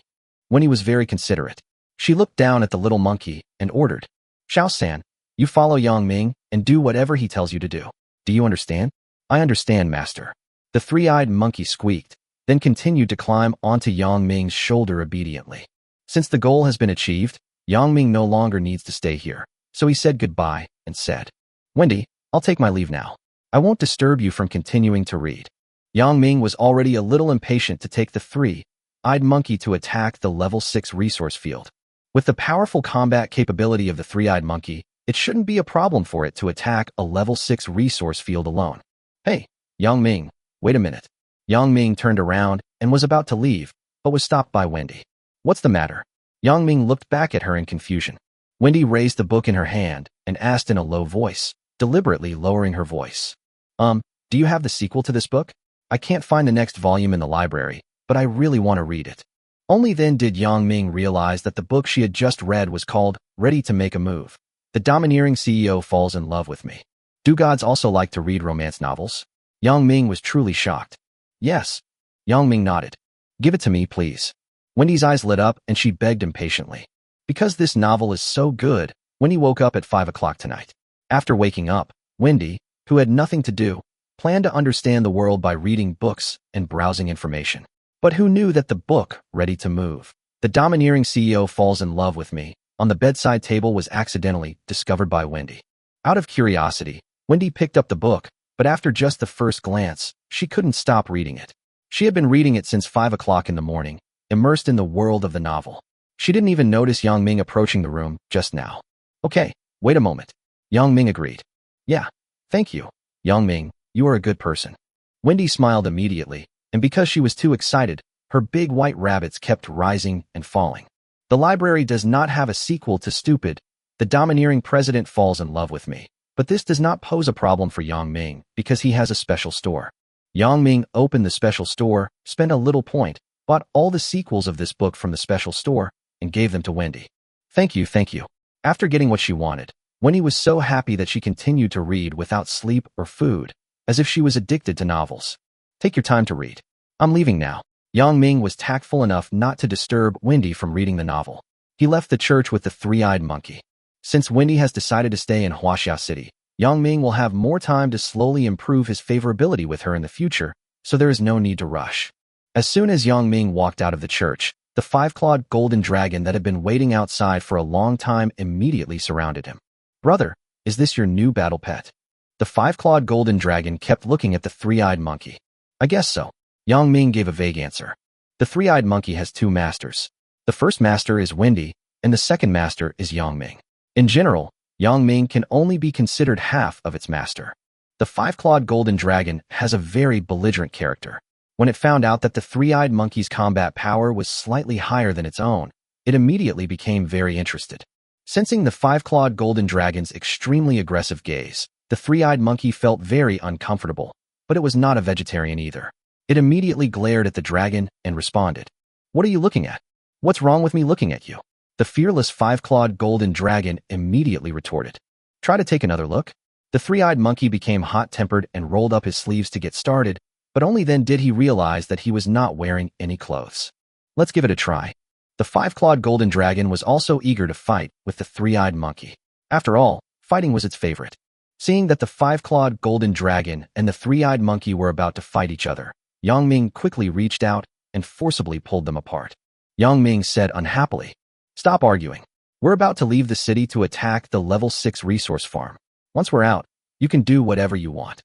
Wendy was very considerate. She looked down at the little monkey and ordered, Xiao-san, you follow Yang Ming and do whatever he tells you to do. Do you understand? I understand, master. The three-eyed monkey squeaked, then continued to climb onto Yang Ming's shoulder obediently. Since the goal has been achieved, Yang Ming no longer needs to stay here, so he said goodbye and said, Wendy, I'll take my leave now. I won't disturb you from continuing to read. Yang Ming was already a little impatient to take the three-eyed monkey to attack the level 6 resource field. With the powerful combat capability of the three-eyed monkey, it shouldn't be a problem for it to attack a level 6 resource field alone. Hey, Yang Ming, wait a minute. Yang Ming turned around and was about to leave, but was stopped by Wendy. What's the matter? Yang Ming looked back at her in confusion. Wendy raised the book in her hand and asked in a low voice, deliberately lowering her voice. Do you have the sequel to this book? I can't find the next volume in the library, but I really want to read it. Only then did Yang Ming realize that the book she had just read was called Ready to Make a Move. The Domineering CEO Falls in Love with Me. Do gods also like to read romance novels? Yang Ming was truly shocked. Yes. Yang Ming nodded. Give it to me, please. Wendy's eyes lit up and she begged impatiently. Because this novel is so good, Wendy woke up at 5 o'clock tonight. After waking up, Wendy, who had nothing to do, planned to understand the world by reading books and browsing information. But who knew that the book, Ready to Move, The Domineering CEO Falls in Love with Me, on the bedside table was accidentally discovered by Wendy. Out of curiosity, Wendy picked up the book, but after just the first glance, she couldn't stop reading it. She had been reading it since 5 o'clock in the morning, immersed in the world of the novel. She didn't even notice Yang Ming approaching the room just now. Okay, wait a moment. Yang Ming agreed. Yeah, thank you, Yang Ming, you are a good person. Wendy smiled immediately, and because she was too excited, her big white rabbits kept rising and falling. The library does not have a sequel to Stupid, The Domineering President Falls in Love with Me, but this does not pose a problem for Yang Ming because he has a special store. Yang Ming opened the special store, spent a little point, bought all the sequels of this book from the special store, and gave them to Wendy. Thank you, thank you. After getting what she wanted, Wendy was so happy that she continued to read without sleep or food, as if she was addicted to novels. Take your time to read. I'm leaving now. Yang Ming was tactful enough not to disturb Wendy from reading the novel. He left the church with the three-eyed monkey. Since Wendy has decided to stay in Huaxia City, Yang Ming will have more time to slowly improve his favorability with her in the future, so there is no need to rush. As soon as Yang Ming walked out of the church, the five-clawed golden dragon that had been waiting outside for a long time immediately surrounded him. Brother, is this your new battle pet? The five-clawed golden dragon kept looking at the three-eyed monkey. I guess so. Yang Ming gave a vague answer. The three-eyed monkey has 2 masters. The first master is Wendy, and the second master is Yang Ming. In general, Yang Ming can only be considered half of its master. The five-clawed golden dragon has a very belligerent character. When it found out that the three-eyed monkey's combat power was slightly higher than its own, it immediately became very interested. Sensing the five-clawed golden dragon's extremely aggressive gaze, the three-eyed monkey felt very uncomfortable, but it was not a vegetarian either. It immediately glared at the dragon and responded, "What are you looking at? What's wrong with me looking at you?" The fearless five-clawed golden dragon immediately retorted, "Try to take another look." The three-eyed monkey became hot-tempered and rolled up his sleeves to get started, but only then did he realize that he was not wearing any clothes. Let's give it a try. The five-clawed golden dragon was also eager to fight with the three-eyed monkey. After all, fighting was its favorite. Seeing that the five-clawed golden dragon and the three-eyed monkey were about to fight each other, Yang Ming quickly reached out and forcibly pulled them apart. Yang Ming said unhappily, "Stop arguing. We're about to leave the city to attack the level 6 resource farm. Once we're out, you can do whatever you want."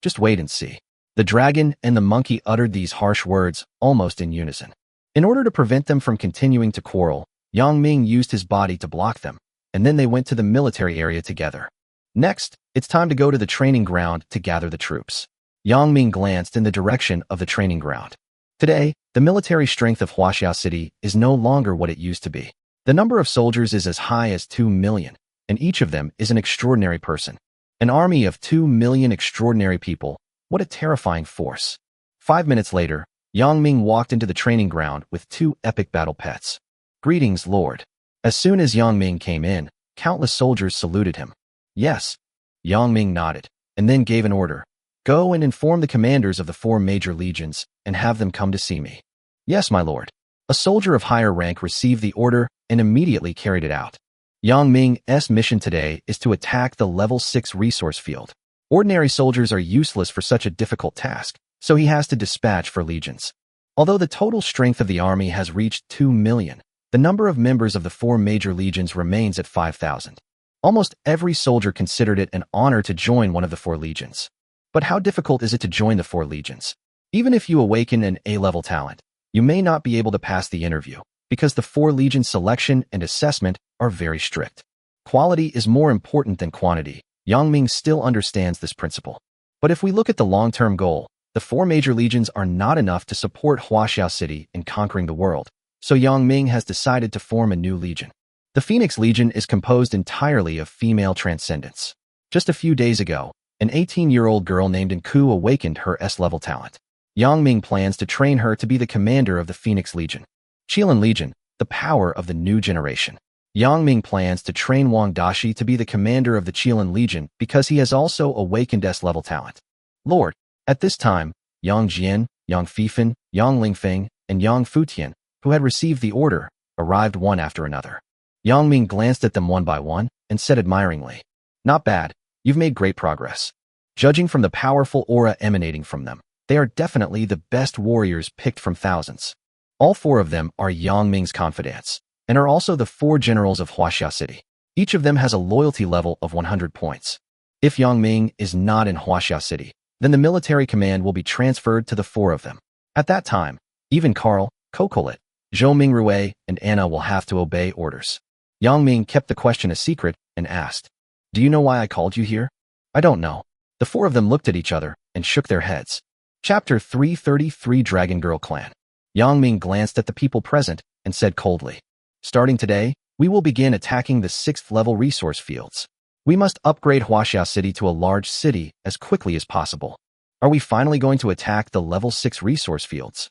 Just wait and see. The dragon and the monkey uttered these harsh words almost in unison. In order to prevent them from continuing to quarrel, Yang Ming used his body to block them, and then they went to the military area together. Next, it's time to go to the training ground to gather the troops. Yang Ming glanced in the direction of the training ground. Today, the military strength of Huaxia City is no longer what it used to be. The number of soldiers is as high as 2 million, and each of them is an extraordinary person. An army of 2 million extraordinary people. What a terrifying force. 5 minutes later, Yang Ming walked into the training ground with 2 epic battle pets. Greetings, Lord. As soon as Yang Ming came in, countless soldiers saluted him. Yes. Yang Ming nodded, and then gave an order. Go and inform the commanders of the 4 major legions, and have them come to see me. Yes, my lord. A soldier of higher rank received the order and immediately carried it out. Yang Ming's mission today is to attack the level 6 resource field. Ordinary soldiers are useless for such a difficult task, so he has to dispatch for legions. Although the total strength of the army has reached 2 million, the number of members of the 4 major legions remains at 5,000. Almost every soldier considered it an honor to join one of the 4 legions. But how difficult is it to join the 4 legions? Even if you awaken an A-level talent, you may not be able to pass the interview, because the 4 legion selection and assessment are very strict. Quality is more important than quantity. Yang Ming still understands this principle. But if we look at the long-term goal, the 4 major legions are not enough to support Huaxia City in conquering the world, so Yang Ming has decided to form a new legion. The Phoenix Legion is composed entirely of female transcendents. Just a few days ago, an 18-year-old girl named Nku awakened her S-level talent. Yang Ming plans to train her to be the commander of the Phoenix Legion. Qilin Legion, the power of the new generation. Yang Ming plans to train Wang Dashi to be the commander of the Qilin Legion because he has also awakened S-level talent. Lord, at this time, Yang Jian, Yang Fifan, Yang Lingfeng, and Yang Futian, who had received the order, arrived one after another. Yang Ming glanced at them one by one and said admiringly, "Not bad, you've made great progress. Judging from the powerful aura emanating from them, they are definitely the best warriors picked from thousands." All 4 of them are Yang Ming's confidants, and are also the 4 generals of Huaxia City. Each of them has a loyalty level of 100 points. If Yang Ming is not in Huaxia City, then the military command will be transferred to the 4 of them. At that time, even Carl, Kokolit, Zhou Mingrue, and Anna will have to obey orders. Yang Ming kept the question a secret and asked, "Do you know why I called you here?" "I don't know." The 4 of them looked at each other and shook their heads. Chapter 333 Dragon Girl Clan. Yang Ming glanced at the people present and said coldly, "Starting today, we will begin attacking the 6th level resource fields. We must upgrade Huaxia City to a large city as quickly as possible. Are we finally going to attack the level 6 resource fields?"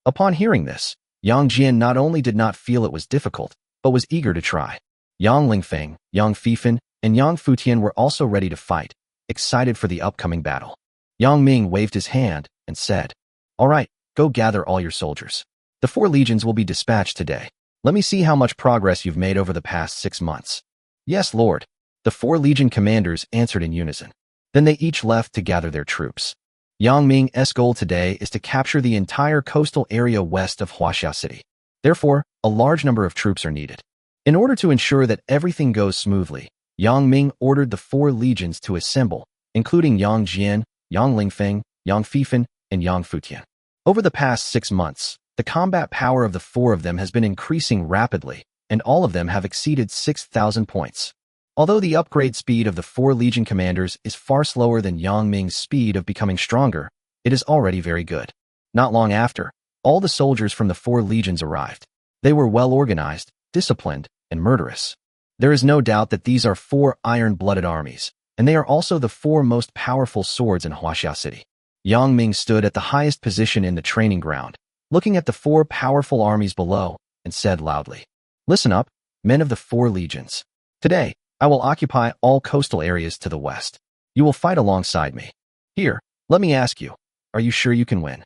Upon hearing this, Yang Jian not only did not feel it was difficult, but was eager to try. Yang Lingfeng, Yang Fifan, and Yang Futian were also ready to fight, excited for the upcoming battle. Yang Ming waved his hand and said, "All right, go gather all your soldiers. The 4 legions will be dispatched today. Let me see how much progress you've made over the past 6 months." "Yes, Lord." The 4 legion commanders answered in unison. Then they each left to gather their troops. Yang Ming's goal today is to capture the entire coastal area west of Huaxia City. Therefore, a large number of troops are needed. In order to ensure that everything goes smoothly, Yang Ming ordered the 4 legions to assemble, including Yang Jian, Yang Lingfeng, Yang Fifan, and Yang Futian. Over the past 6 months, the combat power of the 4 of them has been increasing rapidly, and all of them have exceeded 6,000 points. Although the upgrade speed of the 4 legion commanders is far slower than Yang Ming's speed of becoming stronger, it is already very good. Not long after, all the soldiers from the 4 legions arrived. They were well organized, disciplined, and murderous. There is no doubt that these are 4 iron-blooded armies, and they are also the 4 most powerful swords in Huaxia City. Yang Ming stood at the highest position in the training ground, looking at the 4 powerful armies below, and said loudly, "Listen up, men of the 4 legions. Today, I will occupy all coastal areas to the west. You will fight alongside me. Here, let me ask you, are you sure you can win?"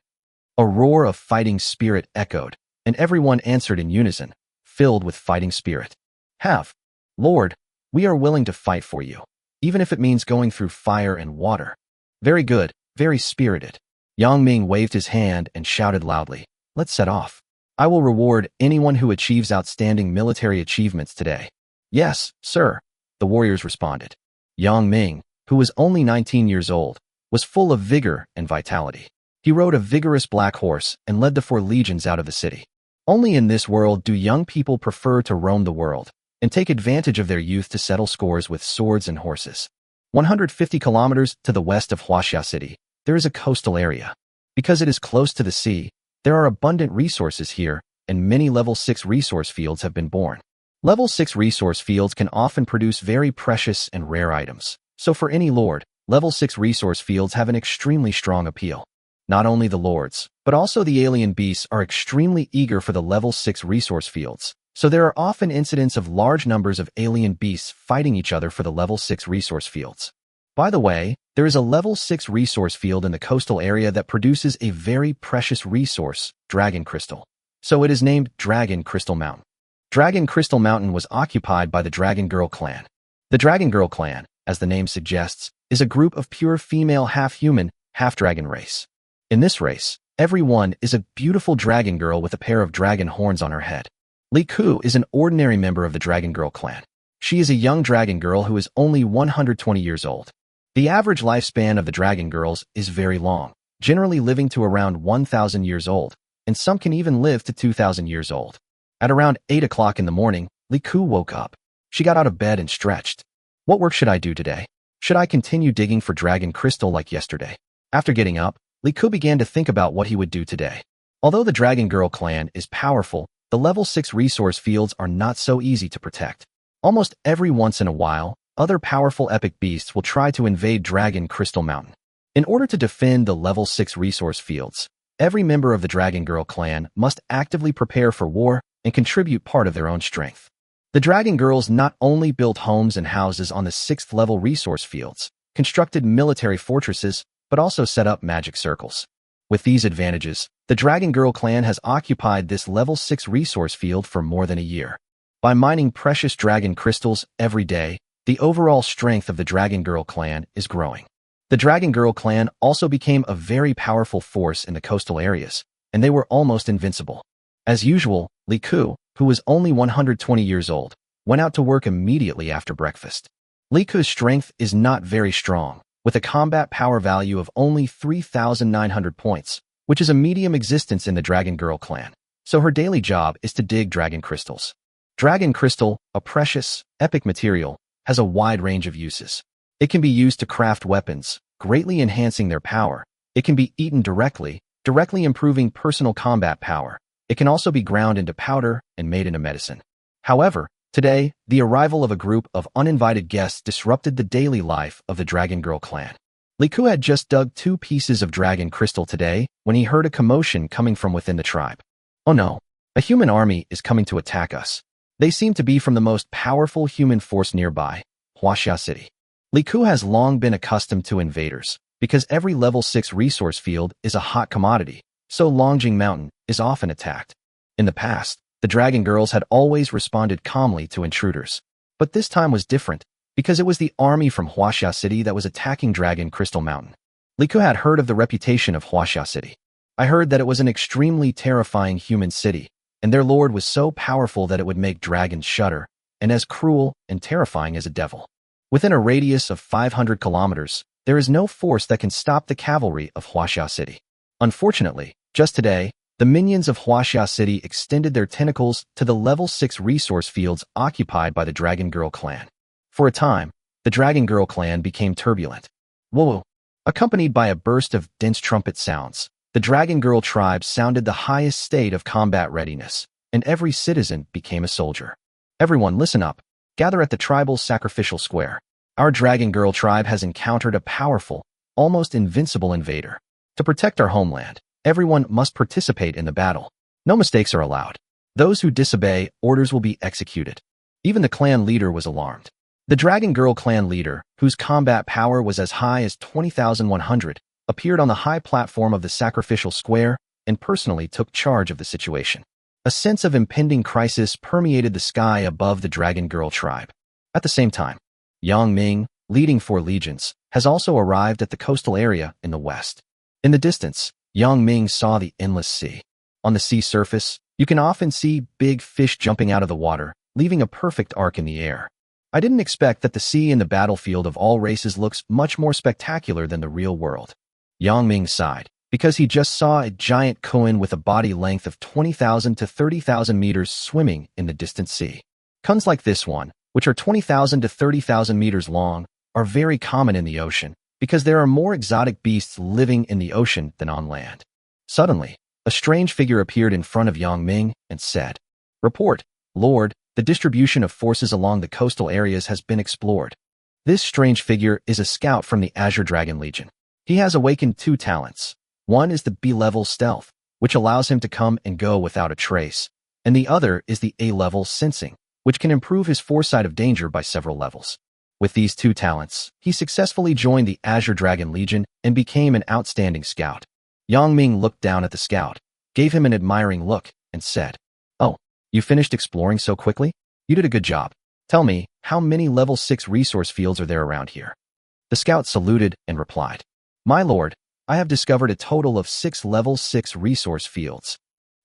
A roar of fighting spirit echoed, and everyone answered in unison, filled with fighting spirit. "Have, Lord, we are willing to fight for you, even if it means going through fire and water." "Very good, very spirited." Yang Ming waved his hand and shouted loudly, "Let's set off. I will reward anyone who achieves outstanding military achievements today." "Yes, sir," the warriors responded. Yang Ming, who was only 19 years old, was full of vigor and vitality. He rode a vigorous black horse and led the 4 legions out of the city. Only in this world do young people prefer to roam the world, and take advantage of their youth to settle scores with swords and horses. 150 kilometers to the west of Huaxia City, there is a coastal area. Because it is close to the sea, there are abundant resources here, and many level 6 resource fields have been born. Level 6 resource fields can often produce very precious and rare items. So for any lord, level 6 resource fields have an extremely strong appeal. Not only the lords, but also the alien beasts are extremely eager for the level 6 resource fields. So there are often incidents of large numbers of alien beasts fighting each other for the level 6 resource fields. By the way, there is a level 6 resource field in the coastal area that produces a very precious resource, Dragon Crystal. So it is named Dragon Crystal Mountain. Dragon Crystal Mountain was occupied by the Dragon Girl clan. The Dragon Girl clan, as the name suggests, is a group of pure female half-human, half-dragon race. In this race, everyone is a beautiful dragon girl with a pair of dragon horns on her head. Li Ku is an ordinary member of the Dragon Girl clan. She is a young dragon girl who is only 120 years old. The average lifespan of the dragon girls is very long, generally living to around 1,000 years old, and some can even live to 2,000 years old. At around 8 o'clock in the morning, Li Ku woke up. She got out of bed and stretched. What work should I do today? Should I continue digging for dragon crystal like yesterday? After getting up, Li Ku began to think about what he would do today. Although the Dragon Girl clan is powerful, the level 6 resource fields are not so easy to protect. Almost every once in a while, other powerful epic beasts will try to invade Dragon Crystal Mountain. In order to defend the level 6 resource fields, every member of the Dragon Girl clan must actively prepare for war and contribute part of their own strength. The Dragon Girls not only built homes and houses on the 6th level resource fields, constructed military fortresses, but also set up magic circles. With these advantages, the Dragon Girl clan has occupied this level 6 resource field for more than a year. By mining precious dragon crystals every day, the overall strength of the Dragon Girl clan is growing. The Dragon Girl clan also became a very powerful force in the coastal areas, and they were almost invincible. As usual, Li Ku, who was only 120 years old, went out to work immediately after breakfast. Li Ku's strength is not very strong, with a combat power value of only 3,900 points, which is a medium existence in the Dragon Girl clan. So her daily job is to dig dragon crystals. Dragon crystal, a precious, epic material, has a wide range of uses. It can be used to craft weapons, greatly enhancing their power. It can be eaten directly improving personal combat power. It can also be ground into powder and made into medicine. However, today, the arrival of a group of uninvited guests disrupted the daily life of the Dragon Girl clan. Li Ku had just dug 2 pieces of dragon crystal today when he heard a commotion coming from within the tribe. Oh no, a human army is coming to attack us. They seem to be from the most powerful human force nearby, Huaxia City. Li Ku has long been accustomed to invaders, because every level 6 resource field is a hot commodity, so Longjing Mountain is often attacked. In the past, the Dragon Girls had always responded calmly to intruders. But this time was different, because it was the army from Huaxia City that was attacking Dragon Crystal Mountain. Li Ku had heard of the reputation of Huaxia City. I heard that it was an extremely terrifying human city, and their lord was so powerful that it would make dragons shudder, and as cruel and terrifying as a devil. Within a radius of 500 kilometers, there is no force that can stop the cavalry of Huaxia City. Unfortunately, just today, the minions of Huaxia City extended their tentacles to the level 6 resource fields occupied by the Dragon Girl clan. For a time, the Dragon Girl clan became turbulent. Whoa! Accompanied by a burst of dense trumpet sounds, the Dragon Girl tribe sounded the highest state of combat readiness, and every citizen became a soldier. Everyone listen up. Gather at the tribal sacrificial square. Our Dragon Girl tribe has encountered a powerful, almost invincible invader. To protect our homeland, everyone must participate in the battle. No mistakes are allowed. Those who disobey orders will be executed. Even the clan leader was alarmed. The Dragon Girl clan leader, whose combat power was as high as 20,100, appeared on the high platform of the sacrificial square and personally took charge of the situation. A sense of impending crisis permeated the sky above the Dragon Girl tribe. At the same time, Yang Ming, leading 4 legions, has also arrived at the coastal area in the west. In the distance, Yang Ming saw the endless sea. On the sea surface, you can often see big fish jumping out of the water, leaving a perfect arc in the air. I didn't expect that the sea in the battlefield of all races looks much more spectacular than the real world. Yang Ming sighed, because he just saw a giant koan with a body length of 20,000 to 30,000 meters swimming in the distant sea. Kuns like this one, which are 20,000 to 30,000 meters long, are very common in the ocean because there are more exotic beasts living in the ocean than on land. Suddenly, a strange figure appeared in front of Yang Ming and said, "Report, Lord, the distribution of forces along the coastal areas has been explored." This strange figure is a scout from the Azure Dragon Legion. He has awakened 2 talents. One is the B-level stealth, which allows him to come and go without a trace, and the other is the A-level sensing, which can improve his foresight of danger by several levels. With these 2 talents, he successfully joined the Azure Dragon Legion and became an outstanding scout. Yang Ming looked down at the scout, gave him an admiring look, and said, "Oh, you finished exploring so quickly? You did a good job. Tell me, how many level 6 resource fields are there around here?" The scout saluted and replied, "My lord, I have discovered a total of 6 level 6 resource fields."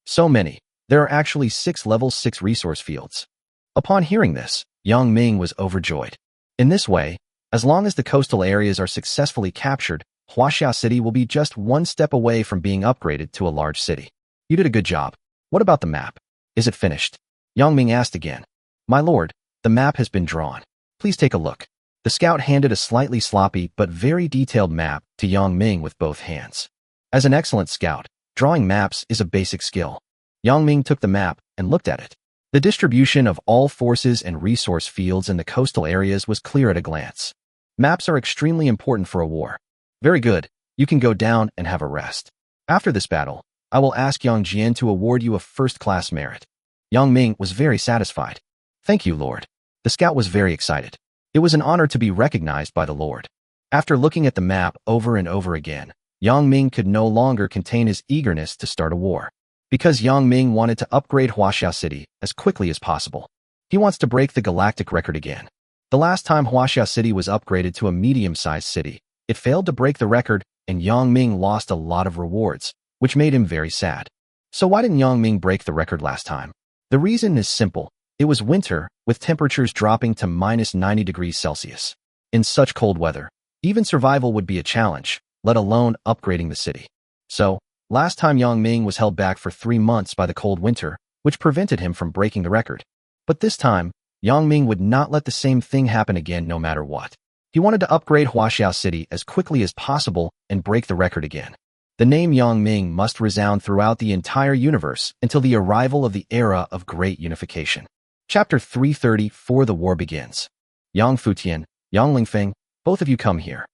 So many. There are actually 6 level 6 resource fields. Upon hearing this, Yang Ming was overjoyed. In this way, as long as the coastal areas are successfully captured, Huaxia City will be just one step away from being upgraded to a large city. You did a good job. What about the map? Is it finished? Yang Ming asked again. "My lord, the map has been drawn. Please take a look." The scout handed a slightly sloppy but very detailed map to Yang Ming with both hands. As an excellent scout, drawing maps is a basic skill. Yang Ming took the map and looked at it. The distribution of all forces and resource fields in the coastal areas was clear at a glance. Maps are extremely important for a war. Very good, you can go down and have a rest. After this battle, I will ask Yang Jian to award you a first-class merit. Yang Ming was very satisfied. "Thank you, Lord." The scout was very excited. It was an honor to be recognized by the Lord. After looking at the map over and over again, Yang Ming could no longer contain his eagerness to start a war. Because Yang Ming wanted to upgrade Huaxia City as quickly as possible. He wants to break the galactic record again. The last time Huaxia City was upgraded to a medium-sized city, it failed to break the record, and Yang Ming lost a lot of rewards, which made him very sad. So why didn't Yang Ming break the record last time? The reason is simple. It was winter, with temperatures dropping to minus 90 degrees Celsius. In such cold weather, even survival would be a challenge, let alone upgrading the city. So, last time Yang Ming was held back for 3 months by the cold winter, which prevented him from breaking the record. But this time, Yang Ming would not let the same thing happen again no matter what. He wanted to upgrade Huaxia City as quickly as possible and break the record again. The name Yang Ming must resound throughout the entire universe until the arrival of the era of great unification. Chapter 334 The War Begins. Yang Futian, Yang Lingfeng, both of you come here.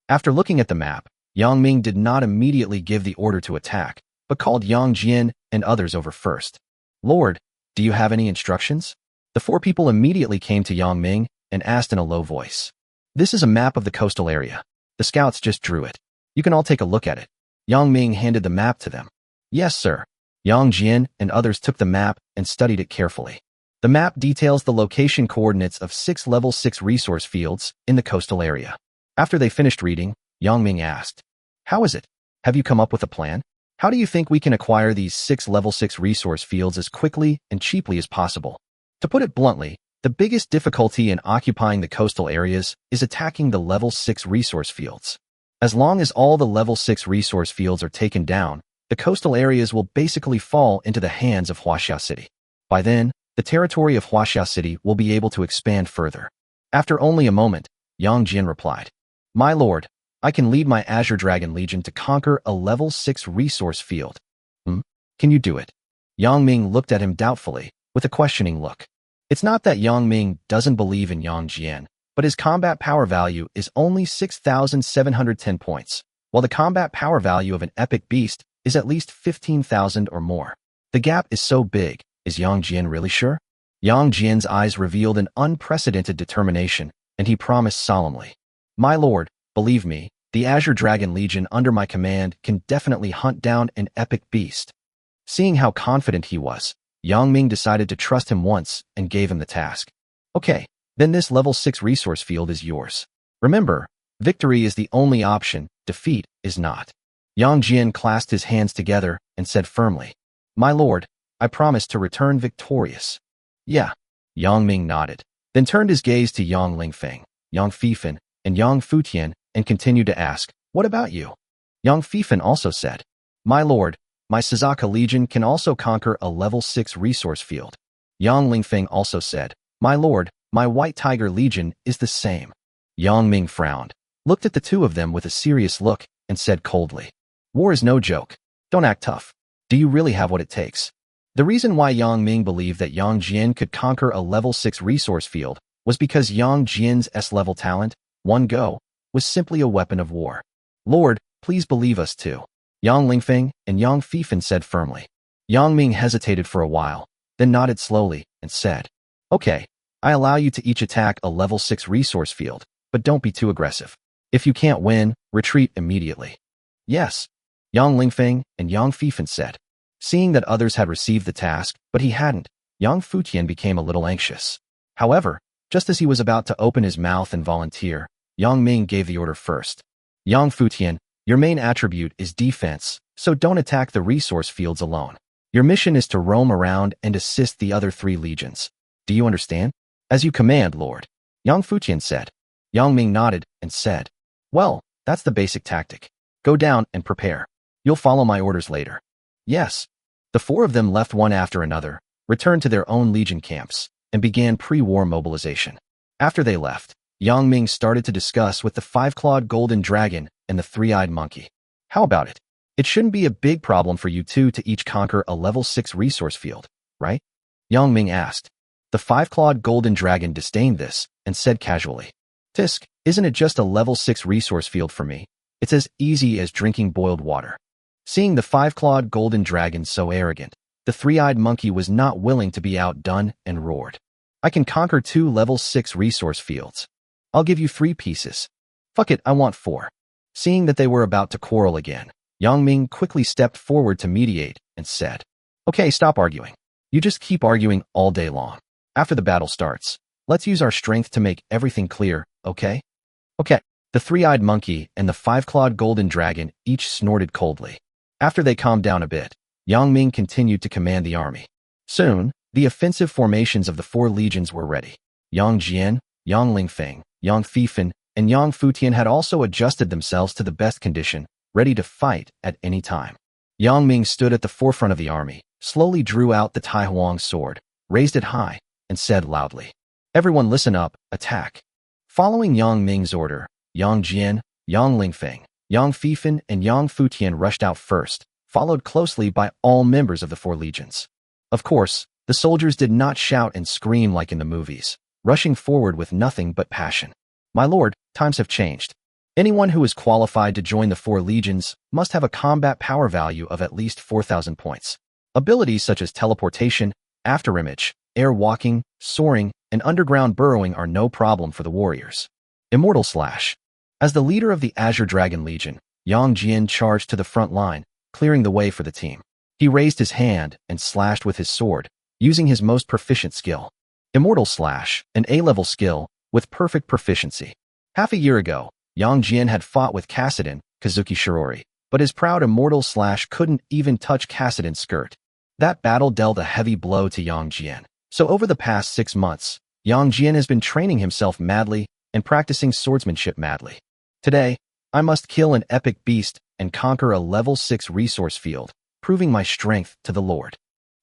After looking at the map, Yang Ming did not immediately give the order to attack, but called Yang Jian and others over first. "Lord, do you have any instructions?" The 4 people immediately came to Yang Ming and asked in a low voice. "This is a map of the coastal area. The scouts just drew it. You can all take a look at it." Yang Ming handed the map to them. "Yes, sir." Yang Jian and others took the map and studied it carefully. The map details the location coordinates of 6 level 6 resource fields in the coastal area. After they finished reading, Yang Ming asked, "How is it? Have you come up with a plan? How do you think we can acquire these 6 level 6 resource fields as quickly and cheaply as possible?" To put it bluntly, the biggest difficulty in occupying the coastal areas is attacking the level 6 resource fields. As long as all the level 6 resource fields are taken down, the coastal areas will basically fall into the hands of Huaxia City. By then, the territory of Huaxia City will be able to expand further. After only a moment, Yang Jian replied, "My lord, I can lead my Azure Dragon Legion to conquer a level 6 resource field." Can you do it?" Yang Ming looked at him doubtfully, with a questioning look. It's not that Yang Ming doesn't believe in Yang Jian, but his combat power value is only 6,710 points, while the combat power value of an epic beast is at least 15,000 or more. The gap is so big. Is Yang Jian really sure? Yang Jian's eyes revealed an unprecedented determination, and he promised solemnly, "My lord, believe me, the Azure Dragon Legion under my command can definitely hunt down an epic beast." Seeing how confident he was, Yang Ming decided to trust him once and gave him the task. "Okay, then this level 6 resource field is yours. Remember, victory is the only option, defeat is not." Yang Jian clasped his hands together and said firmly, "My lord, I promise to return victorious." "Yeah." Yang Ming nodded, then turned his gaze to Yang Lingfeng, Yang Fifan, and Yang Futian and continued to ask, "What about you?" Yang Fifan also said, "My lord, my Suzaka Legion can also conquer a level 6 resource field." Yang Lingfeng also said, My lord, my White Tiger Legion is the same. Yang Ming frowned, looked at the two of them with a serious look, and said coldly, war is no joke. Don't act tough. Do you really have what it takes? The reason why Yang Ming believed that Yang Jian could conquer a level 6 resource field was because Yang Jian's S-level talent, One Go, was simply a weapon of war. Lord, please believe us too. Yang Lingfeng and Yang Fifan said firmly. Yang Ming hesitated for a while, then nodded slowly and said, okay, I allow you to each attack a level 6 resource field, but don't be too aggressive. If you can't win, retreat immediately. Yes, Yang Lingfeng and Yang Fifan said. Seeing that others had received the task, but he hadn't, Yang Futian became a little anxious. However, just as he was about to open his mouth and volunteer, Yang Ming gave the order first. Yang Futian, your main attribute is defense, so don't attack the resource fields alone. Your mission is to roam around and assist the other 3 legions. Do you understand? As you command, Lord. Yang Futian said. Yang Ming nodded and said, well, that's the basic tactic. Go down and prepare. You'll follow my orders later. Yes. The 4 of them left one after another, returned to their own legion camps, and began pre-war mobilization. After they left, Yang Ming started to discuss with the 5-clawed golden dragon and the 3-eyed monkey. How about it? It shouldn't be a big problem for you two to each conquer a level 6 resource field, right? Yang Ming asked. The 5-clawed golden dragon disdained this and said casually, Tisk, isn't it just a level 6 resource field for me? It's as easy as drinking boiled water. Seeing the 5-clawed golden dragon so arrogant, the 3-eyed monkey was not willing to be outdone and roared. I can conquer 2 level 6 resource fields. I'll give you 3 pieces. Fuck it, I want 4. Seeing that they were about to quarrel again, Yang Ming quickly stepped forward to mediate and said, okay, stop arguing. You just keep arguing all day long. After the battle starts, let's use our strength to make everything clear, okay? Okay. The 3-eyed monkey and the 5-clawed golden dragon each snorted coldly. After they calmed down a bit, Yang Ming continued to command the army. Soon, the offensive formations of the 4 legions were ready. Yang Jian, Yang Lingfeng, Yang Fifan, and Yang Futian had also adjusted themselves to the best condition, ready to fight at any time. Yang Ming stood at the forefront of the army, slowly drew out the Tai Huang sword, raised it high, and said loudly, everyone listen up, attack. Following Yang Ming's order, Yang Jian, Yang Lingfeng, Yang Fifan, and Yang Futian rushed out first, followed closely by all members of the 4 legions. Of course, the soldiers did not shout and scream like in the movies, rushing forward with nothing but passion. My lord, times have changed. Anyone who is qualified to join the 4 legions must have a combat power value of at least 4,000 points. Abilities such as teleportation, afterimage, air walking, soaring, and underground burrowing are no problem for the warriors. Immortal Slash. As the leader of the Azure Dragon Legion, Yang Jian charged to the front line, clearing the way for the team. He raised his hand and slashed with his sword, using his most proficient skill. Immortal Slash, an A-level skill, with perfect proficiency. Half a year ago, Yang Jian had fought with Kassadin, Kazuki Shirori, but his proud Immortal Slash couldn't even touch Kassadin's skirt. That battle dealt a heavy blow to Yang Jian. So over the past 6 months, Yang Jian has been training himself madly and practicing swordsmanship madly. Today, I must kill an epic beast and conquer a level 6 resource field, proving my strength to the Lord.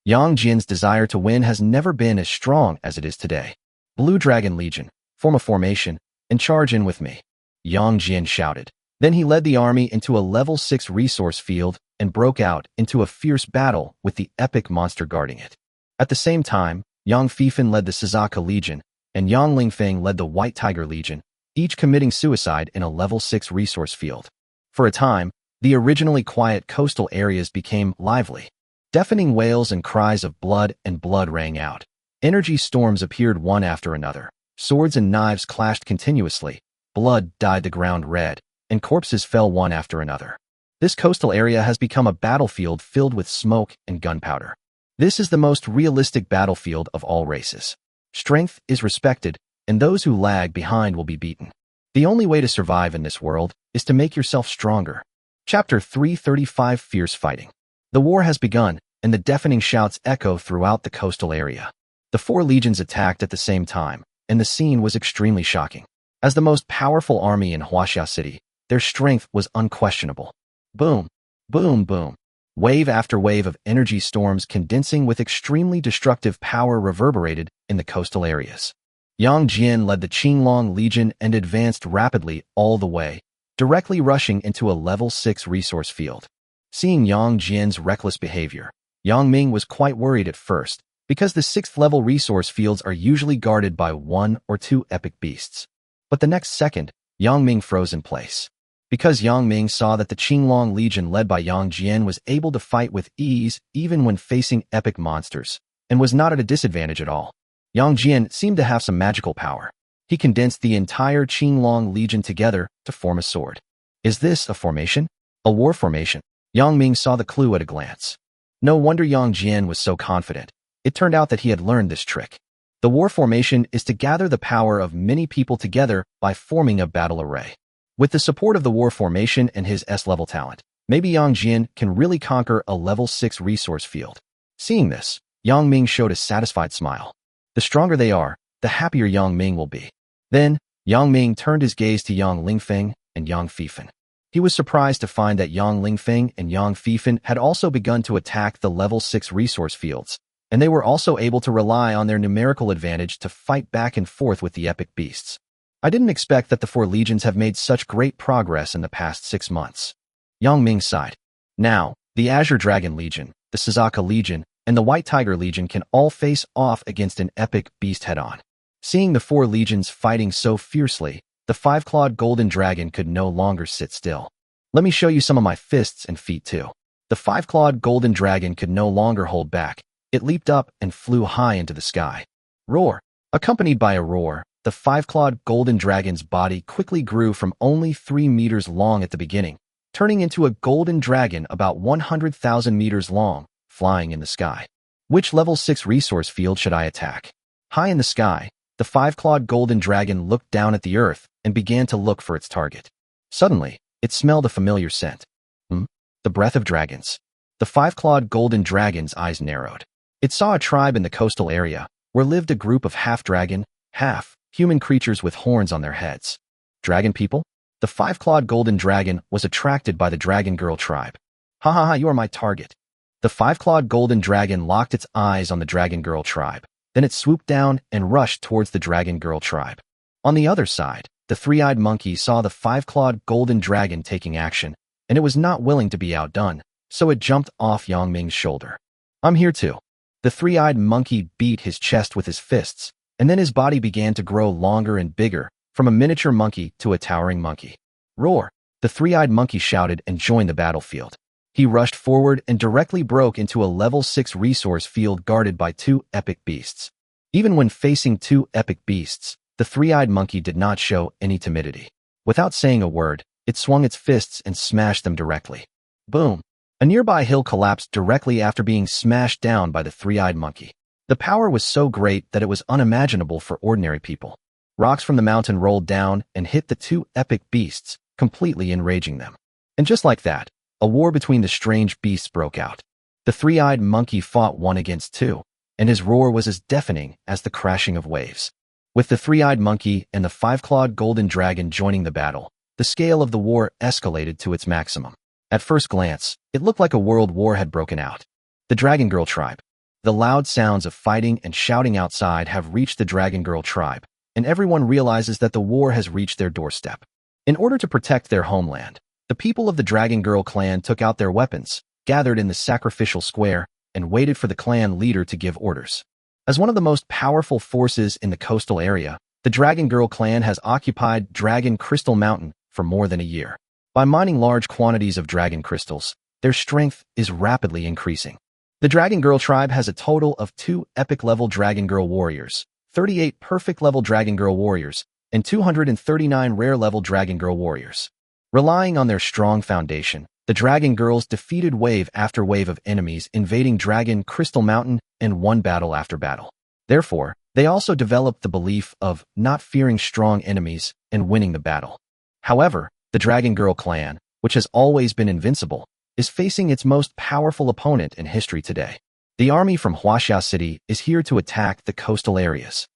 Yang Jian's desire to win has never been as strong as it is today. Blue Dragon Legion, form a formation, and charge in with me. Yang Jian shouted. Then he led the army into a level 6 resource field and broke out into a fierce battle with the epic monster guarding it. At the same time, Yang Fifan led the Suzaka Legion, and Yang Lingfeng led the White Tiger Legion, each committing suicide in a level 6 resource field. For a time, the originally quiet coastal areas became lively. Deafening wails and cries of blood and blood rang out. Energy storms appeared one after another. Swords and knives clashed continuously. Blood dyed the ground red, and corpses fell one after another. This coastal area has become a battlefield filled with smoke and gunpowder. This is the most realistic battlefield of all races. Strength is respected, and those who lag behind will be beaten. The only way to survive in this world is to make yourself stronger. Chapter 335 Fierce Fighting. The war has begun, and the deafening shouts echo throughout the coastal area. The 4 legions attacked at the same time, and the scene was extremely shocking. As the most powerful army in Huaxia City, their strength was unquestionable. Boom, boom, boom. Wave after wave of energy storms condensing with extremely destructive power reverberated in the coastal areas. Yang Jian led the Qinglong Legion and advanced rapidly all the way, directly rushing into a level 6 resource field. Seeing Yang Jian's reckless behavior, Yang Ming was quite worried at first, because the 6th level resource fields are usually guarded by 1 or 2 epic beasts. But the next second, Yang Ming froze in place. Because Yang Ming saw that the Qinglong Legion led by Yang Jian was able to fight with ease even when facing epic monsters, and was not at a disadvantage at all. Yang Jian seemed to have some magical power. He condensed the entire Qinglong Legion together to form a sword. Is this a formation? A war formation? Yang Ming saw the clue at a glance. No wonder Yang Jian was so confident. It turned out that he had learned this trick. The war formation is to gather the power of many people together by forming a battle array. With the support of the war formation and his S-level talent, maybe Yang Jian can really conquer a level 6 resource field. Seeing this, Yang Ming showed a satisfied smile. The stronger they are, the happier Yang Ming will be. Then, Yang Ming turned his gaze to Yang Lingfeng and Yang Fifan. He was surprised to find that Yang Lingfeng and Yang Fifan had also begun to attack the level 6 resource fields, and they were also able to rely on their numerical advantage to fight back and forth with the epic beasts. I didn't expect that the 4 legions have made such great progress in the past 6 months. Yang Ming sighed. Now, the Azure Dragon Legion, the Suzaka Legion, and the White Tiger Legion can all face off against an epic beast head-on. Seeing the 4 legions fighting so fiercely, the 5-clawed golden dragon could no longer sit still. Let me show you some of my fists and feet too. The 5-clawed golden dragon could no longer hold back. It leaped up and flew high into the sky. Roar! Accompanied by a roar, the 5-clawed golden dragon's body quickly grew from only 3 meters long at the beginning, turning into a golden dragon about 100,000 meters long, flying in the sky. Which level 6 resource field should I attack? High in the sky, the 5-clawed golden dragon looked down at the earth and began to look for its target. Suddenly, it smelled a familiar scent. The breath of dragons. The 5-clawed golden dragon's eyes narrowed. It saw a tribe in the coastal area, where lived a group of half-dragon, half-human creatures with horns on their heads. Dragon people? The 5-clawed golden dragon was attracted by the dragon girl tribe. Ha ha ha, you are my target. The 5-clawed golden dragon locked its eyes on the dragon girl tribe. Then it swooped down and rushed towards the dragon girl tribe. On the other side, the 3-eyed monkey saw the 5-clawed golden dragon taking action, and it was not willing to be outdone, so it jumped off Yang Ming's shoulder. I'm here too. The 3-eyed monkey beat his chest with his fists, and then his body began to grow longer and bigger, from a miniature monkey to a towering monkey. Roar! The 3-eyed monkey shouted and joined the battlefield. He rushed forward and directly broke into a level 6 resource field guarded by 2 epic beasts. Even when facing 2 epic beasts, the 3-eyed monkey did not show any timidity. Without saying a word, it swung its fists and smashed them directly. Boom! A nearby hill collapsed directly after being smashed down by the 3-eyed monkey. The power was so great that it was unimaginable for ordinary people. Rocks from the mountain rolled down and hit the 2 epic beasts, completely enraging them. And just like that, a war between the strange beasts broke out. The 3-eyed monkey fought 1 against 2, and his roar was as deafening as the crashing of waves. With the 3-eyed monkey and the 5-clawed golden dragon joining the battle, the scale of the war escalated to its maximum. At first glance, it looked like a world war had broken out. The Dragon Girl tribe. The loud sounds of fighting and shouting outside have reached the Dragon Girl tribe, and everyone realizes that the war has reached their doorstep. In order to protect their homeland, the people of the Dragon Girl clan took out their weapons, gathered in the sacrificial square, and waited for the clan leader to give orders. As one of the most powerful forces in the coastal area, the Dragon Girl clan has occupied Dragon Crystal Mountain for more than a year. By mining large quantities of dragon crystals, their strength is rapidly increasing. The Dragon Girl tribe has a total of 2 epic-level Dragon Girl warriors, 38 perfect-level Dragon Girl warriors, and 239 rare-level Dragon Girl warriors. Relying on their strong foundation, the Dragon Girls defeated wave after wave of enemies invading Dragon Crystal Mountain and won battle after battle. Therefore, they also developed the belief of not fearing strong enemies and winning the battle. However, the Dragon Girl clan, which has always been invincible, is facing its most powerful opponent in history today. The army from Huaxia City is here to attack the coastal areas.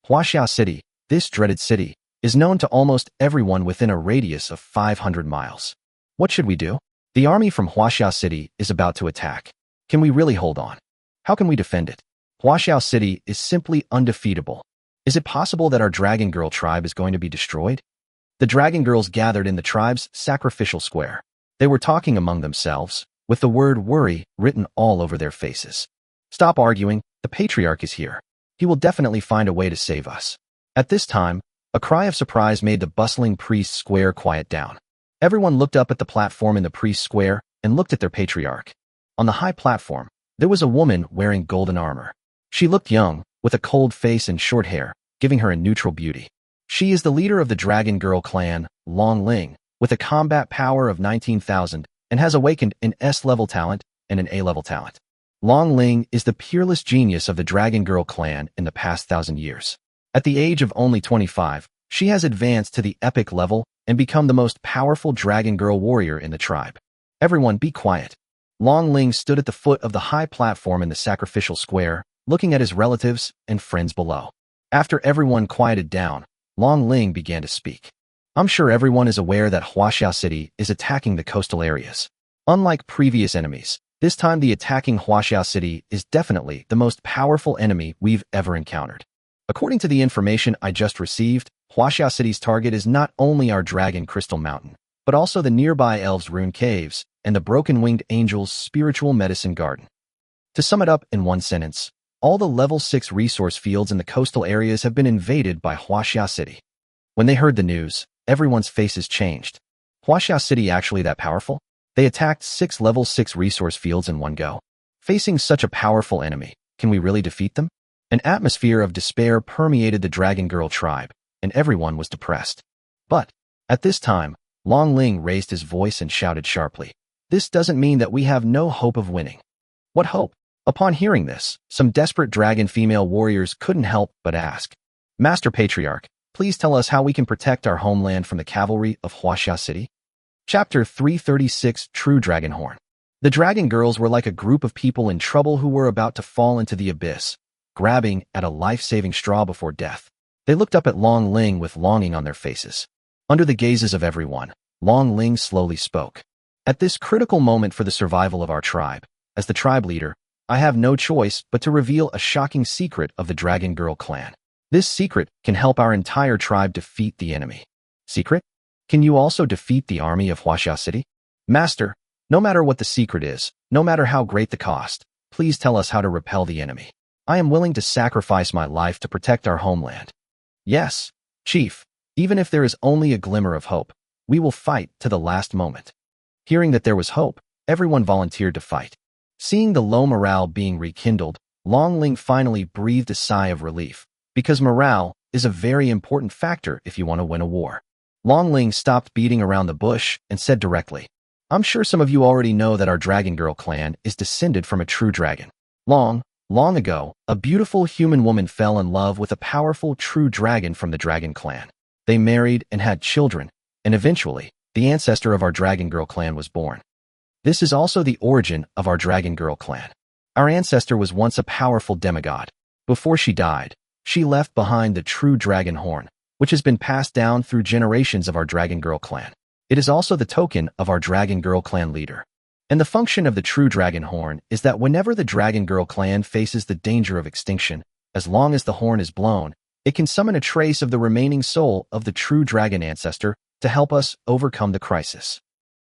Huaxia City, this dreaded city, is known to almost everyone within a radius of 500 miles. What should we do? The army from Huaxia City is about to attack. Can we really hold on? How can we defend it? Huaxiao City is simply undefeatable. Is it possible that our Dragon Girl tribe is going to be destroyed? The Dragon Girls gathered in the tribe's sacrificial square. They were talking among themselves, with the word worry written all over their faces. Stop arguing, the patriarch is here. He will definitely find a way to save us. At this time, a cry of surprise made the bustling priest square quiet down. Everyone looked up at the platform in the priest square and looked at their patriarch. On the high platform, there was a woman wearing golden armor. She looked young, with a cold face and short hair, giving her a neutral beauty. She is the leader of the Dragon Girl clan, Long Ling, with a combat power of 19,000 and has awakened an S-level talent and an A-level talent. Long Ling is the peerless genius of the Dragon Girl clan in the past 1,000 years. At the age of only 25, she has advanced to the epic level and become the most powerful Dragon Girl warrior in the tribe. Everyone be quiet. Long Ling stood at the foot of the high platform in the sacrificial square, looking at his relatives and friends below. After everyone quieted down, Long Ling began to speak. I'm sure everyone is aware that Huaxiao City is attacking the coastal areas. Unlike previous enemies, this time the attacking Huaxiao City is definitely the most powerful enemy we've ever encountered. According to the information I just received, Huaxiao City's target is not only our Dragon Crystal Mountain, but also the nearby Elves' Rune Caves and the Broken-Winged Angel's Spiritual Medicine Garden. To sum it up in one sentence, all the level 6 resource fields in the coastal areas have been invaded by Huaxiao City. When they heard the news, everyone's faces changed. Huaxiao City actually that powerful? They attacked 6 level 6 resource fields in one go. Facing such a powerful enemy, can we really defeat them? An atmosphere of despair permeated the Dragon Girl tribe, and everyone was depressed. But, at this time, Long Ling raised his voice and shouted sharply, "This doesn't mean that we have no hope of winning." What hope? Upon hearing this, some desperate dragon female warriors couldn't help but ask, "Master Patriarch, please tell us how we can protect our homeland from the cavalry of Huaxiao City." Chapter 336 True Dragon Horn. The Dragon Girls were like a group of people in trouble who were about to fall into the abyss, grabbing at a life-saving straw before death. They looked up at Long Ling with longing on their faces. Under the gazes of everyone, Long Ling slowly spoke. At this critical moment for the survival of our tribe, as the tribe leader, I have no choice but to reveal a shocking secret of the Dragon Girl clan. This secret can help our entire tribe defeat the enemy. Secret? Can you also defeat the army of Huaxiao City? Master, no matter what the secret is, no matter how great the cost, please tell us how to repel the enemy. I am willing to sacrifice my life to protect our homeland. Yes, Chief, even if there is only a glimmer of hope, we will fight to the last moment. Hearing that there was hope, everyone volunteered to fight. Seeing the low morale being rekindled, Long Ling finally breathed a sigh of relief, because morale is a very important factor if you want to win a war. Long Ling stopped beating around the bush and said directly, I'm sure some of you already know that our Dragon Girl clan is descended from a true dragon. Long ago, a beautiful human woman fell in love with a powerful true dragon from the Dragon clan. They married and had children, and eventually, the ancestor of our Dragon Girl clan was born. This is also the origin of our Dragon Girl clan. Our ancestor was once a powerful demigod. Before she died, she left behind the true dragon horn, which has been passed down through generations of our Dragon Girl clan. It is also the token of our Dragon Girl clan leader. And the function of the true dragon horn is that whenever the Dragon Girl clan faces the danger of extinction, as long as the horn is blown, it can summon a trace of the remaining soul of the true dragon ancestor to help us overcome the crisis.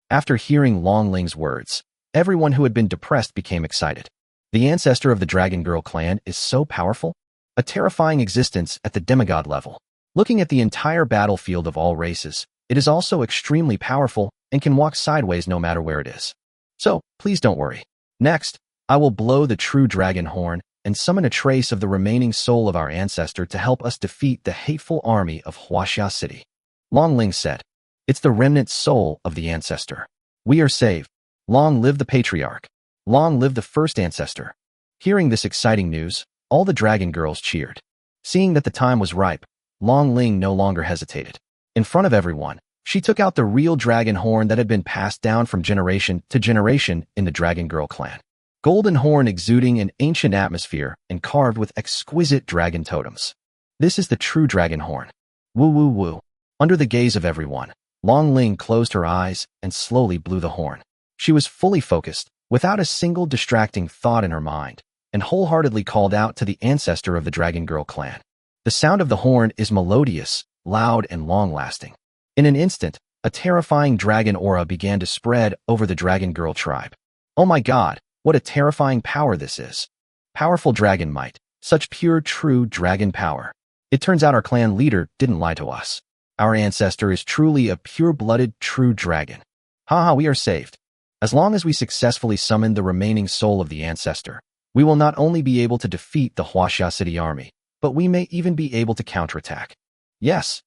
After hearing Long Ling's words, everyone who had been depressed became excited. The ancestor of the Dragon Girl clan is so powerful, a terrifying existence at the demigod level. Looking at the entire battlefield of all races, it is also extremely powerful and can walk sideways no matter where it is. So, please don't worry. Next, I will blow the true dragon horn and summon a trace of the remaining soul of our ancestor to help us defeat the hateful army of Huaxiao City. Long Ling said, It's the remnant soul of the ancestor. We are saved. Long live the patriarch. Long live the first ancestor. Hearing this exciting news, all the Dragon Girls cheered. Seeing that the time was ripe, Long Ling no longer hesitated. In front of everyone, she took out the real dragon horn that had been passed down from generation to generation in the Dragon Girl clan. Golden horn exuding an ancient atmosphere and carved with exquisite dragon totems. This is the true dragon horn. Woo woo woo. Under the gaze of everyone, Long Ling closed her eyes and slowly blew the horn. She was fully focused, without a single distracting thought in her mind, and wholeheartedly called out to the ancestor of the Dragon Girl clan. The sound of the horn is melodious, loud, and long-lasting. In an instant, a terrifying dragon aura began to spread over the Dragon Girl tribe. Oh my god, what a terrifying power this is. Powerful dragon might. Such pure, true dragon power. It turns out our clan leader didn't lie to us. Our ancestor is truly a pure-blooded, true dragon. Haha, we are saved. As long as we successfully summon the remaining soul of the ancestor, we will not only be able to defeat the Huaxia City army, but we may even be able to counterattack. Yes,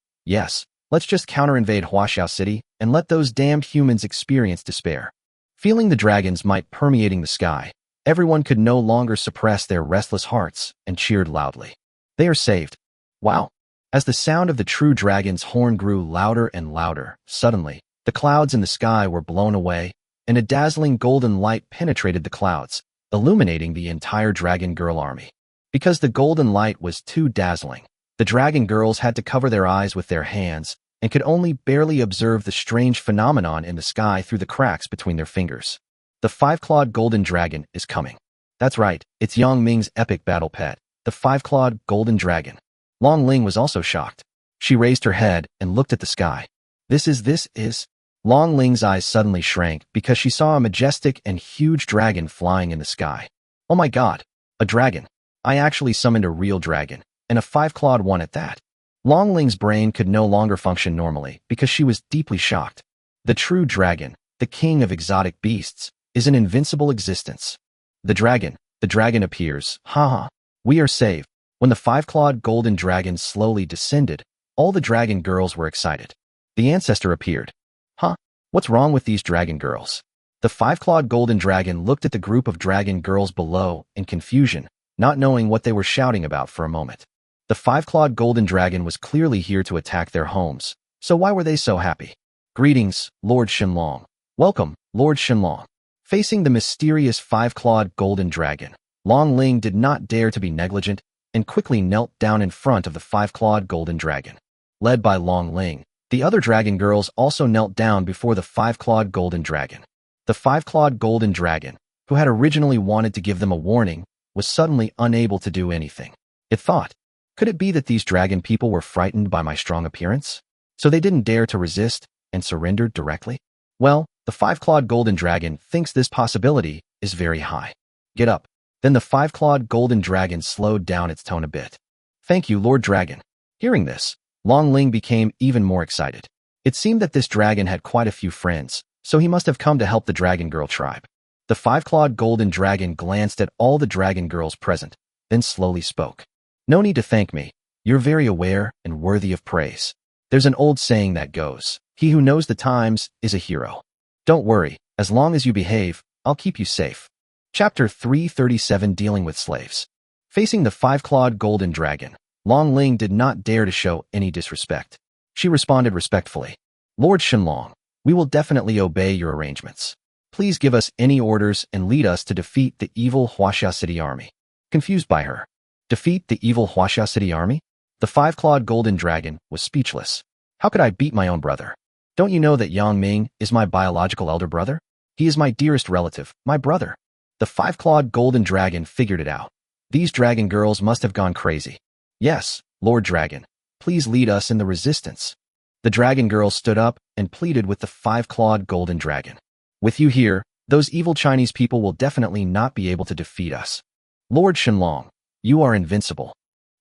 let's just counter-invade Huaxia City and let those damned humans experience despair. Feeling the dragon's might permeating the sky, everyone could no longer suppress their restless hearts and cheered loudly. They are saved. Wow. As the sound of the true dragon's horn grew louder and louder, suddenly, the clouds in the sky were blown away, and a dazzling golden light penetrated the clouds, illuminating the entire Dragon Girl army. Because the golden light was too dazzling, the Dragon Girls had to cover their eyes with their hands and could only barely observe the strange phenomenon in the sky through the cracks between their fingers. The five-clawed golden dragon is coming. That's right, it's Yang Ming's epic battle pet, the five-clawed golden dragon. Long Ling was also shocked. She raised her head and looked at the sky. This is... Long Ling's eyes suddenly shrank because she saw a majestic and huge dragon flying in the sky. Oh my god, a dragon. I actually summoned a real dragon, and a five-clawed one at that. Long Ling's brain could no longer function normally because she was deeply shocked. The true dragon, the king of exotic beasts, is an invincible existence. The dragon appears. Haha, we are saved. When the five-clawed golden dragon slowly descended, all the dragon girls were excited. The ancestor appeared. Huh? What's wrong with these dragon girls? The five-clawed golden dragon looked at the group of dragon girls below in confusion, not knowing what they were shouting about for a moment. The five-clawed golden dragon was clearly here to attack their homes, so why were they so happy? Greetings, Lord Shenlong. Welcome, Lord Shenlong. Facing the mysterious five-clawed golden dragon, Long Ling did not dare to be negligent and quickly knelt down in front of the five-clawed golden dragon. Led by Long Ling, the other dragon girls also knelt down before the five-clawed golden dragon. The five-clawed golden dragon, who had originally wanted to give them a warning, was suddenly unable to do anything. It thought, could it be that these dragon people were frightened by my strong appearance? So they didn't dare to resist and surrendered directly? Well, the five-clawed golden dragon thinks this possibility is very high. Get up. Then the five-clawed golden dragon slowed down its tone a bit. Thank you, Lord Dragon. Hearing this, Long Ling became even more excited. It seemed that this dragon had quite a few friends, so he must have come to help the Dragon Girl tribe. The five-clawed golden dragon glanced at all the dragon girls present, then slowly spoke. No need to thank me. You're very aware and worthy of praise. There's an old saying that goes, he who knows the times is a hero. Don't worry, as long as you behave, I'll keep you safe. Chapter 337 Dealing with Slaves. Facing the five-clawed golden dragon, Long Ling did not dare to show any disrespect. She responded respectfully. Lord Shenlong, we will definitely obey your arrangements. Please give us any orders and lead us to defeat the evil Huaxia City army. Confused by her. Defeat the evil Huaxia City army? The five-clawed golden dragon was speechless. How could I beat my own brother? Don't you know that Yang Ming is my biological elder brother? He is my dearest relative, my brother. The five-clawed golden dragon figured it out. These dragon girls must have gone crazy. Yes, Lord Dragon, please lead us in the resistance. The dragon girls stood up and pleaded with the five-clawed golden dragon. With you here, those evil Chinese people will definitely not be able to defeat us. Lord Shenlong, you are invincible.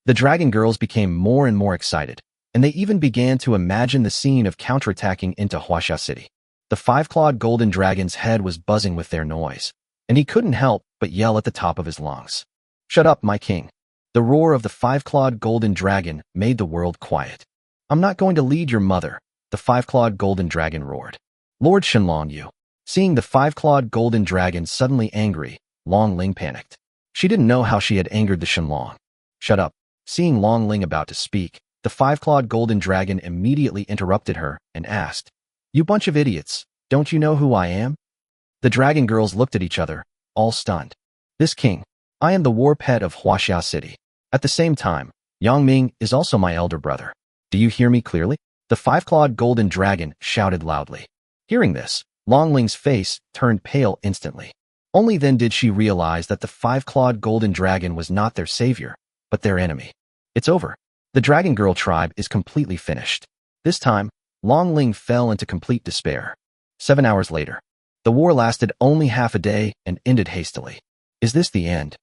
The dragon girls became more and more excited, and they even began to imagine the scene of counterattacking into Huaxia City. The five-clawed golden dragon's head was buzzing with their noise, and he couldn't help but yell at the top of his lungs. Shut up, my king. The roar of the five-clawed golden dragon made the world quiet. I'm not going to lead your mother, the five-clawed golden dragon roared. Lord Shenlong, you. Seeing the five-clawed golden dragon suddenly angry, Long Ling panicked. She didn't know how she had angered the Shenlong. Shut up. Seeing Long Ling about to speak, the five-clawed golden dragon immediately interrupted her and asked, You bunch of idiots, don't you know who I am? The dragon girls looked at each other, all stunned. This king. I am the war pet of Huaxia City. At the same time, Yang Ming is also my elder brother. Do you hear me clearly? The five-clawed golden dragon shouted loudly. Hearing this, Long Ling's face turned pale instantly. Only then did she realize that the five-clawed golden dragon was not their savior, but their enemy. It's over. The Dragon Girl tribe is completely finished. This time, Long Ling fell into complete despair. 7 hours later, the war lasted only half a day and ended hastily. Is this the end?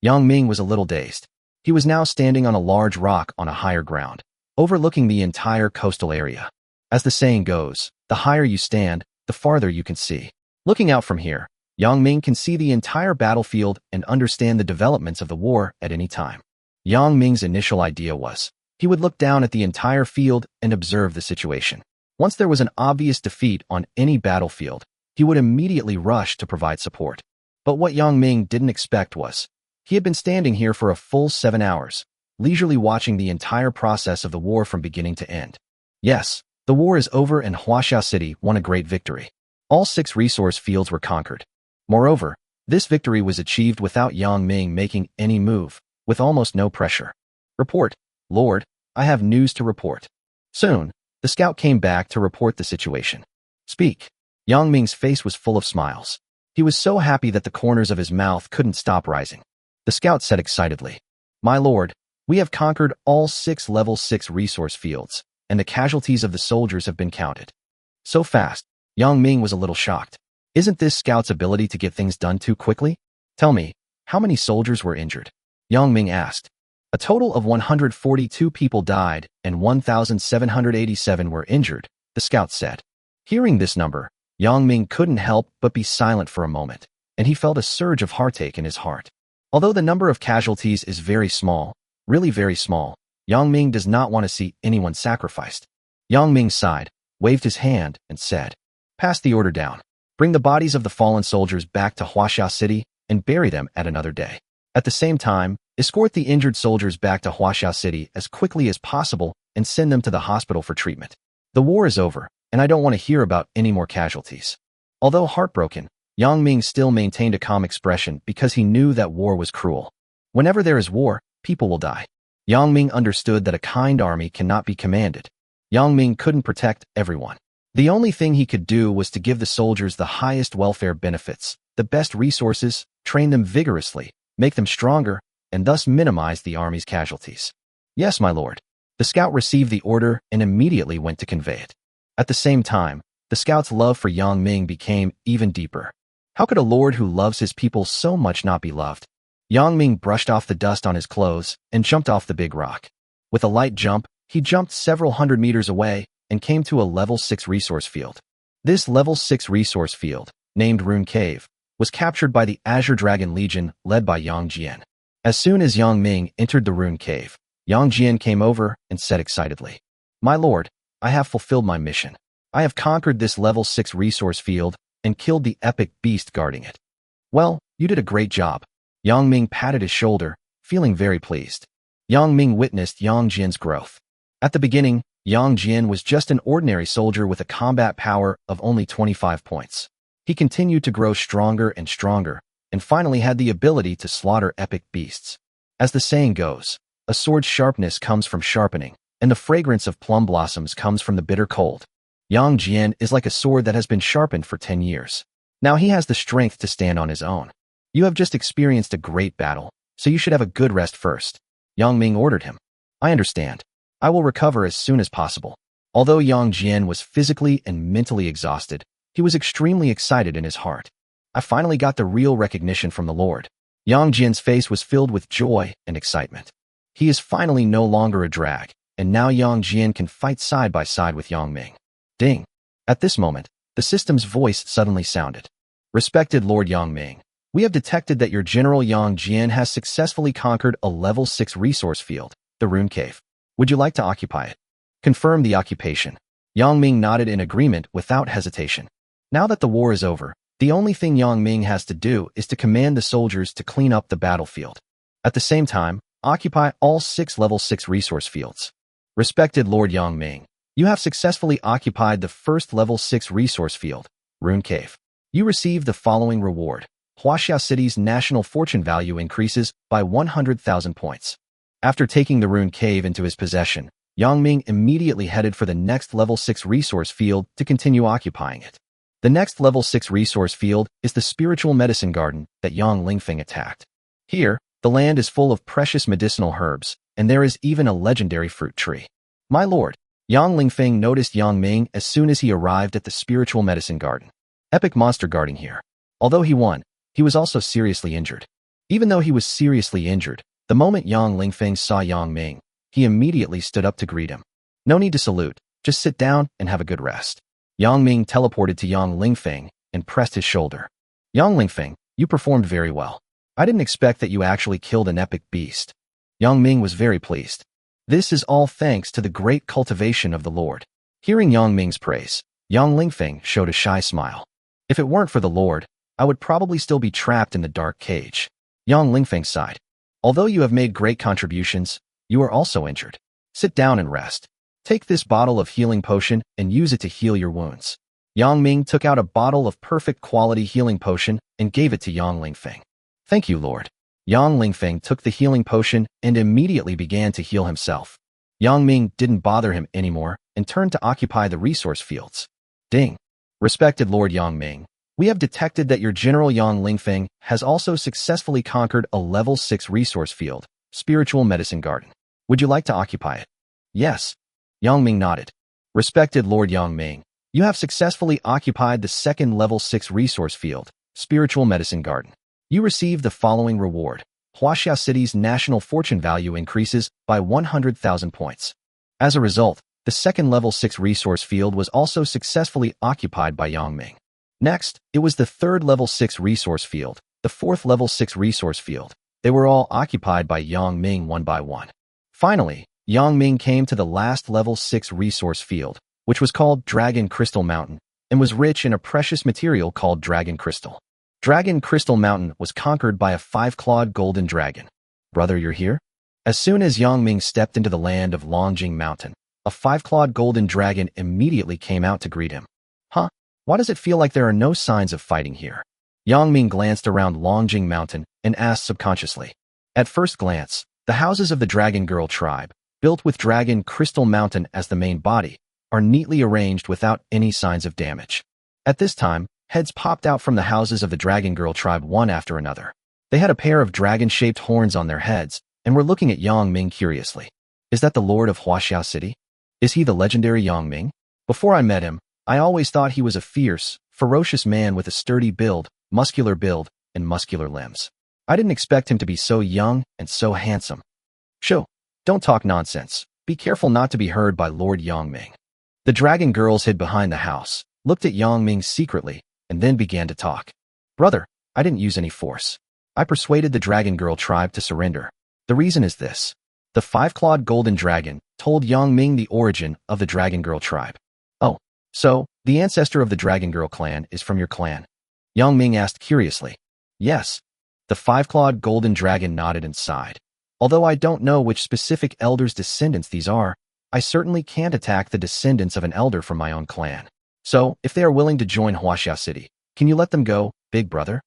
Yang Ming was a little dazed. He was now standing on a large rock on a higher ground, overlooking the entire coastal area. As the saying goes, the higher you stand, the farther you can see. Looking out from here, Yang Ming can see the entire battlefield and understand the developments of the war at any time. Yang Ming's initial idea was, he would look down at the entire field and observe the situation. Once there was an obvious defeat on any battlefield, he would immediately rush to provide support. But what Yang Ming didn't expect was, he had been standing here for a full 7 hours, leisurely watching the entire process of the war from beginning to end. Yes, the war is over and Huaxia City won a great victory. All 6 resource fields were conquered. Moreover, this victory was achieved without Yang Ming making any move, with almost no pressure. Report, Lord, I have news to report. Soon, the scout came back to report the situation. Speak. Yang Ming's face was full of smiles. He was so happy that the corners of his mouth couldn't stop rising. The scout said excitedly, My lord, we have conquered all 6 level 6 resource fields, and the casualties of the soldiers have been counted. So fast, Yang Ming was a little shocked. Isn't this scout's ability to get things done too quickly? Tell me, how many soldiers were injured? Yang Ming asked. A total of 142 people died and 1,787 were injured, the scout said. Hearing this number, Yang Ming couldn't help but be silent for a moment, and he felt a surge of heartache in his heart. Although the number of casualties is very small, really very small, Yang Ming does not want to see anyone sacrificed. Yang Ming sighed, waved his hand, and said, Pass the order down. Bring the bodies of the fallen soldiers back to Huaxia City and bury them at another day. At the same time, escort the injured soldiers back to Huaxia City as quickly as possible and send them to the hospital for treatment. The war is over, and I don't want to hear about any more casualties. Although heartbroken, Yang Ming still maintained a calm expression because he knew that war was cruel. Whenever there is war, people will die. Yang Ming understood that a kind army cannot be commanded. Yang Ming couldn't protect everyone. The only thing he could do was to give the soldiers the highest welfare benefits, the best resources, train them vigorously, make them stronger, and thus minimize the army's casualties. Yes, my lord. The scout received the order and immediately went to convey it. At the same time, the scout's love for Yang Ming became even deeper. How could a lord who loves his people so much not be loved? Yang Ming brushed off the dust on his clothes and jumped off the big rock. With a light jump, he jumped several hundred meters away and came to a level 6 resource field. This level 6 resource field, named Rune Cave, was captured by the Azure Dragon Legion led by Yang Jian. As soon as Yang Ming entered the Rune Cave, Yang Jian came over and said excitedly, My lord, I have fulfilled my mission. I have conquered this level 6 resource field and killed the epic beast guarding it. Well, you did a great job. Yang Ming patted his shoulder, feeling very pleased. Yang Ming witnessed Yang Jian's growth. At the beginning, Yang Jian was just an ordinary soldier with a combat power of only 25 points. He continued to grow stronger and stronger, and finally had the ability to slaughter epic beasts. As the saying goes, a sword's sharpness comes from sharpening, and the fragrance of plum blossoms comes from the bitter cold. Yang Jian is like a sword that has been sharpened for 10 years. Now he has the strength to stand on his own. You have just experienced a great battle, so you should have a good rest first. Yang Ming ordered him. I understand. I will recover as soon as possible. Although Yang Jian was physically and mentally exhausted, he was extremely excited in his heart. I finally got the real recognition from the Lord. Yang Jian's face was filled with joy and excitement. He is finally no longer a drag, and now Yang Jian can fight side by side with Yang Ming. Ding! At this moment, the system's voice suddenly sounded. Respected Lord Yang Ming, we have detected that your General Yang Jian has successfully conquered a level 6 resource field, the Rune Cave. Would you like to occupy it? Confirm the occupation. Yang Ming nodded in agreement without hesitation. Now that the war is over, the only thing Yang Ming has to do is to command the soldiers to clean up the battlefield. At the same time, occupy all 6 level 6 resource fields. Respected Lord Yang Ming, you have successfully occupied the first level 6 resource field, Rune Cave. You receive the following reward. Huaxia City's national fortune value increases by 100,000 points. After taking the Rune Cave into his possession, Yang Ming immediately headed for the next level 6 resource field to continue occupying it. The next level 6 resource field is the spiritual medicine garden that Yang Lingfeng attacked. Here, the land is full of precious medicinal herbs, and there is even a legendary fruit tree. My lord, Yang Lingfeng noticed Yang Ming as soon as he arrived at the spiritual medicine garden. Epic monster guarding here. Although he won, he was also seriously injured. Even though he was seriously injured, the moment Yang Lingfeng saw Yang Ming, he immediately stood up to greet him. No need to salute, just sit down and have a good rest. Yang Ming teleported to Yang Lingfeng and pressed his shoulder. Yang Lingfeng, you performed very well. I didn't expect that you actually killed an epic beast. Yang Ming was very pleased. This is all thanks to the great cultivation of the Lord. Hearing Yang Ming's praise, Yang Lingfeng showed a shy smile. If it weren't for the Lord, I would probably still be trapped in the dark cage. Yang Lingfeng sighed. Although you have made great contributions, you are also injured. Sit down and rest. Take this bottle of healing potion and use it to heal your wounds. Yang Ming took out a bottle of perfect quality healing potion and gave it to Yang Lingfeng. Thank you, Lord. Yang Lingfeng took the healing potion and immediately began to heal himself. Yang Ming didn't bother him anymore and turned to occupy the resource fields. Ding. Respected Lord Yang Ming, we have detected that your General Yang Lingfeng has also successfully conquered a level 6 resource field, Spiritual Medicine Garden. Would you like to occupy it? Yes. Yang Ming nodded. Respected Lord Yang Ming, you have successfully occupied the second level 6 resource field, Spiritual Medicine Garden. You receive the following reward. Huaxia City's national fortune value increases by 100,000 points. As a result, the second level 6 resource field was also successfully occupied by Yang Ming. Next, it was the third level 6 resource field, the fourth level 6 resource field. They were all occupied by Yang Ming one by one. Finally, Yang Ming came to the last level 6 resource field, which was called Dragon Crystal Mountain, and was rich in a precious material called Dragon Crystal. Dragon Crystal Mountain was conquered by a 5-clawed golden dragon. Brother, you're here? As soon as Yang Ming stepped into the land of Longjing Mountain, a 5-clawed golden dragon immediately came out to greet him. Huh? Why does it feel like there are no signs of fighting here? Yang Ming glanced around Longjing Mountain and asked subconsciously. At first glance, the houses of the Dragon Girl tribe, built with Dragon Crystal Mountain as the main body, are neatly arranged without any signs of damage. At this time, heads popped out from the houses of the Dragon Girl tribe one after another. They had a pair of dragon-shaped horns on their heads and were looking at Yang Ming curiously. Is that the Lord of Huaxia City? Is he the legendary Yang Ming? Before I met him, I always thought he was a fierce, ferocious man with a sturdy build, and muscular limbs. I didn't expect him to be so young and so handsome. Shoo, don't talk nonsense. Be careful not to be heard by Lord Yang Ming. The dragon girls hid behind the house, looked at Yang Ming secretly, and then began to talk. Brother, I didn't use any force. I persuaded the Dragon Girl tribe to surrender. The reason is this. The 5-clawed golden dragon told Yang Ming the origin of the Dragon Girl tribe. Oh, so, the ancestor of the Dragon Girl clan is from your clan? Yang Ming asked curiously. Yes. The 5-clawed golden dragon nodded and sighed. Although I don't know which specific elder's descendants these are, I certainly can't attack the descendants of an elder from my own clan. So, if they are willing to join Huaxia City, can you let them go, big brother?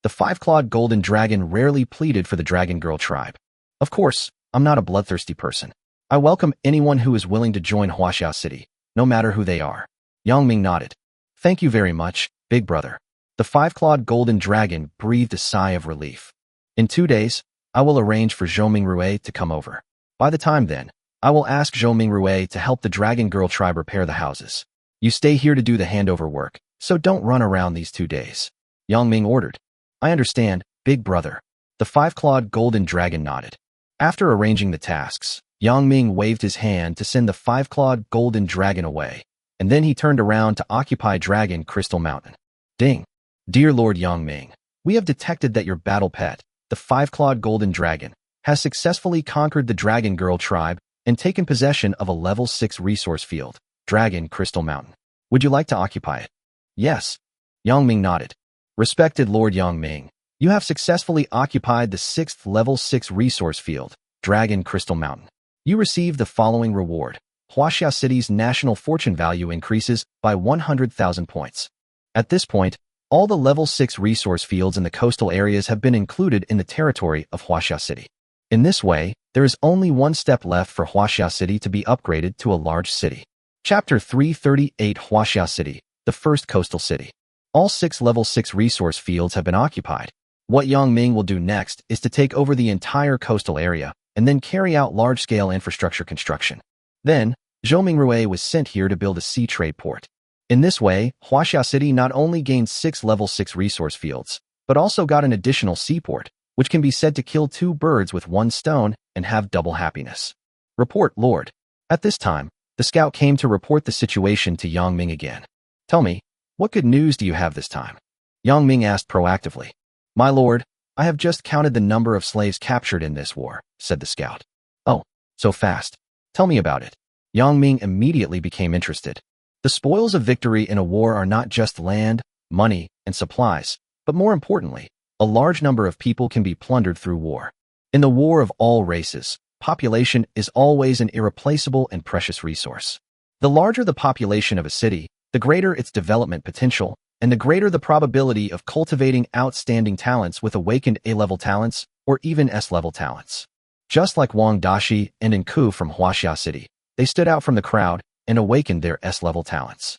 The 5-clawed golden dragon rarely pleaded for the Dragon Girl tribe. Of course, I'm not a bloodthirsty person. I welcome anyone who is willing to join Huaxia City, no matter who they are. Yang Ming nodded. Thank you very much, big brother. The 5-clawed golden dragon breathed a sigh of relief. In 2 days, I will arrange for Zhou Mingrue to come over. By the time then, I will ask Zhou Mingrue to help the Dragon Girl tribe repair the houses. You stay here to do the handover work, so don't run around these 2 days. Yang Ming ordered. I understand, big brother. The 5-clawed golden dragon nodded. After arranging the tasks, Yang Ming waved his hand to send the 5-clawed golden dragon away, and then he turned around to occupy Dragon Crystal Mountain. Ding. Dear Lord Yang Ming, we have detected that your battle pet, the 5-clawed golden dragon, has successfully conquered the Dragon Girl tribe and taken possession of a level 6 resource field, Dragon Crystal Mountain. Would you like to occupy it? Yes. Yang Ming nodded. Respected Lord Yang Ming, you have successfully occupied the 6th level 6 resource field, Dragon Crystal Mountain. You receive the following reward. Huaxia City's national fortune value increases by 100,000 points. At this point, all the level 6 resource fields in the coastal areas have been included in the territory of Huaxia City. In this way, there is only one step left for Huaxia City to be upgraded to a large city. Chapter 338 Huaxia City, the first coastal city. All 6 level 6 resource fields have been occupied. What Yang Ming will do next is to take over the entire coastal area and then carry out large-scale infrastructure construction. Then, Zhou Mingrui was sent here to build a sea trade port. In this way, Huaxia City not only gained 6 level 6 resource fields, but also got an additional seaport, which can be said to kill 2 birds with 1 stone and have double happiness. Report, Lord. At this time, the scout came to report the situation to Yang Ming again. Tell me, what good news do you have this time? Yang Ming asked proactively. My lord, I have just counted the number of slaves captured in this war, said the scout. Oh, so fast. Tell me about it. Yang Ming immediately became interested. The spoils of victory in a war are not just land, money, and supplies, but more importantly, a large number of people can be plundered through war. In the war of all races, population is always an irreplaceable and precious resource. The larger the population of a city, the greater its development potential, and the greater the probability of cultivating outstanding talents with awakened A-level talents or even S-level talents. Just like Wang Dashi and Nku from Huaxia City, they stood out from the crowd and awakened their S-level talents.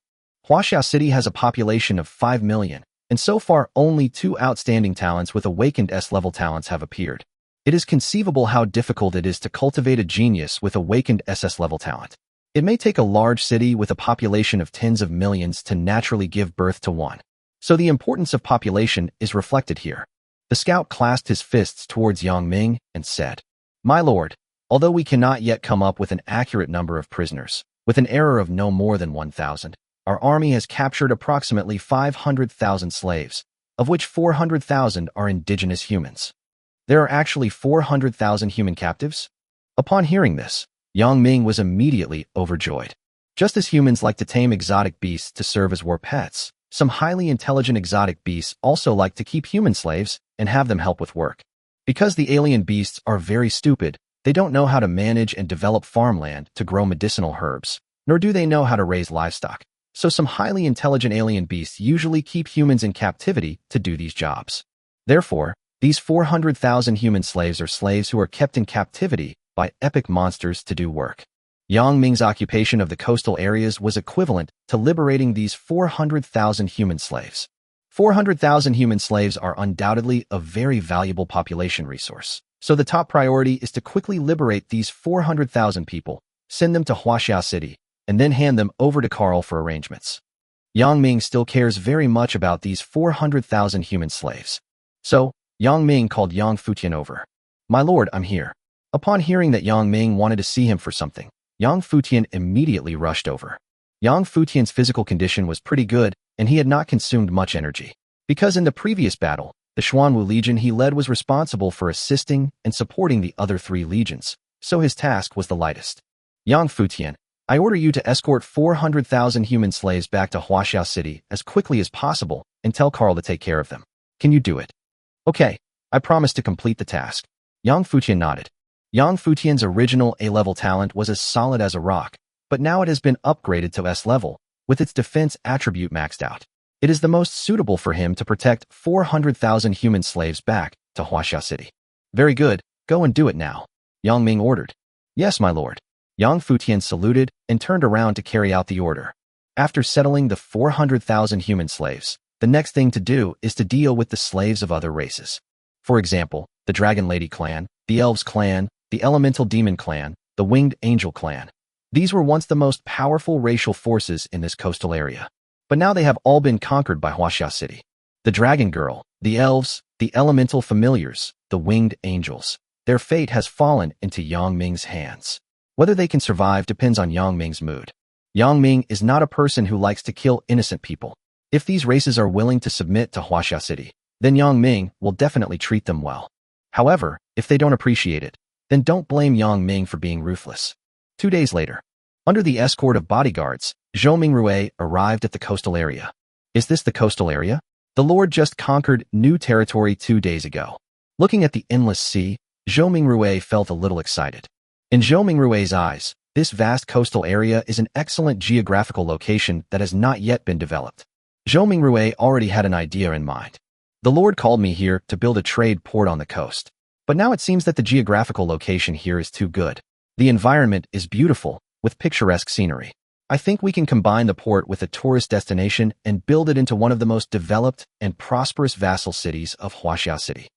Huaxia City has a population of 5 million, and so far only 2 outstanding talents with awakened S-level talents have appeared. It is conceivable how difficult it is to cultivate a genius with awakened SS-level talent. It may take a large city with a population of tens of millions to naturally give birth to one. So the importance of population is reflected here. The scout clasped his fists towards Yang Ming and said, My lord, although we cannot yet come up with an accurate number of prisoners, with an error of no more than 1,000, our army has captured approximately 500,000 slaves, of which 400,000 are indigenous humans. There are actually 400,000 human captives? Upon hearing this, Yang Ming was immediately overjoyed. Just as humans like to tame exotic beasts to serve as war pets, some highly intelligent exotic beasts also like to keep human slaves and have them help with work. Because the alien beasts are very stupid, they don't know how to manage and develop farmland to grow medicinal herbs, nor do they know how to raise livestock. So some highly intelligent alien beasts usually keep humans in captivity to do these jobs. Therefore, these 400,000 human slaves are slaves who are kept in captivity by epic monsters to do work. Yang Ming's occupation of the coastal areas was equivalent to liberating these 400,000 human slaves. 400,000 human slaves are undoubtedly a very valuable population resource. So the top priority is to quickly liberate these 400,000 people, send them to Huaxia City, and then hand them over to Carl for arrangements. Yang Ming still cares very much about these 400,000 human slaves. So, Yang Ming called Yang Futian over. My lord, I'm here. Upon hearing that Yang Ming wanted to see him for something, Yang Futian immediately rushed over. Yang Futian's physical condition was pretty good, and he had not consumed much energy. Because in the previous battle, the Xuanwu Legion he led was responsible for assisting and supporting the other 3 legions, so his task was the lightest. Yang Futian, I order you to escort 400,000 human slaves back to Huaxia City as quickly as possible and tell Carl to take care of them. Can you do it? Okay, I promise to complete the task. Yang Futian nodded. Yang Futian's original A-level talent was as solid as a rock, but now it has been upgraded to S-level, with its defense attribute maxed out. It is the most suitable for him to protect 400,000 human slaves back to Huaxia City. Very good, go and do it now, Yang Ming ordered. Yes, my lord. Yang Futian saluted and turned around to carry out the order. After settling the 400,000 human slaves, the next thing to do is to deal with the slaves of other races. For example, the Dragon Lady clan, the Elves clan, the Elemental Demon clan, the Winged Angel clan. These were once the most powerful racial forces in this coastal area. But now they have all been conquered by Huaxia City. The Dragon Girl, the Elves, the Elemental Familiars, the Winged Angels. Their fate has fallen into Yang Ming's hands. Whether they can survive depends on Yang Ming's mood. Yang Ming is not a person who likes to kill innocent people. If these races are willing to submit to Huaxia City, then Yang Ming will definitely treat them well. However, if they don't appreciate it, then don't blame Yang Ming for being ruthless. 2 days later, under the escort of bodyguards, Zhou Mingrui arrived at the coastal area. Is this the coastal area? The Lord just conquered new territory 2 days ago. Looking at the endless sea, Zhou Mingrui felt a little excited. In Zhou Mingrui's eyes, this vast coastal area is an excellent geographical location that has not yet been developed. Zhou Mingrui already had an idea in mind. The Lord called me here to build a trade port on the coast. But now it seems that the geographical location here is too good. The environment is beautiful, with picturesque scenery. I think we can combine the port with a tourist destination and build it into one of the most developed and prosperous vassal cities of Huaxia City.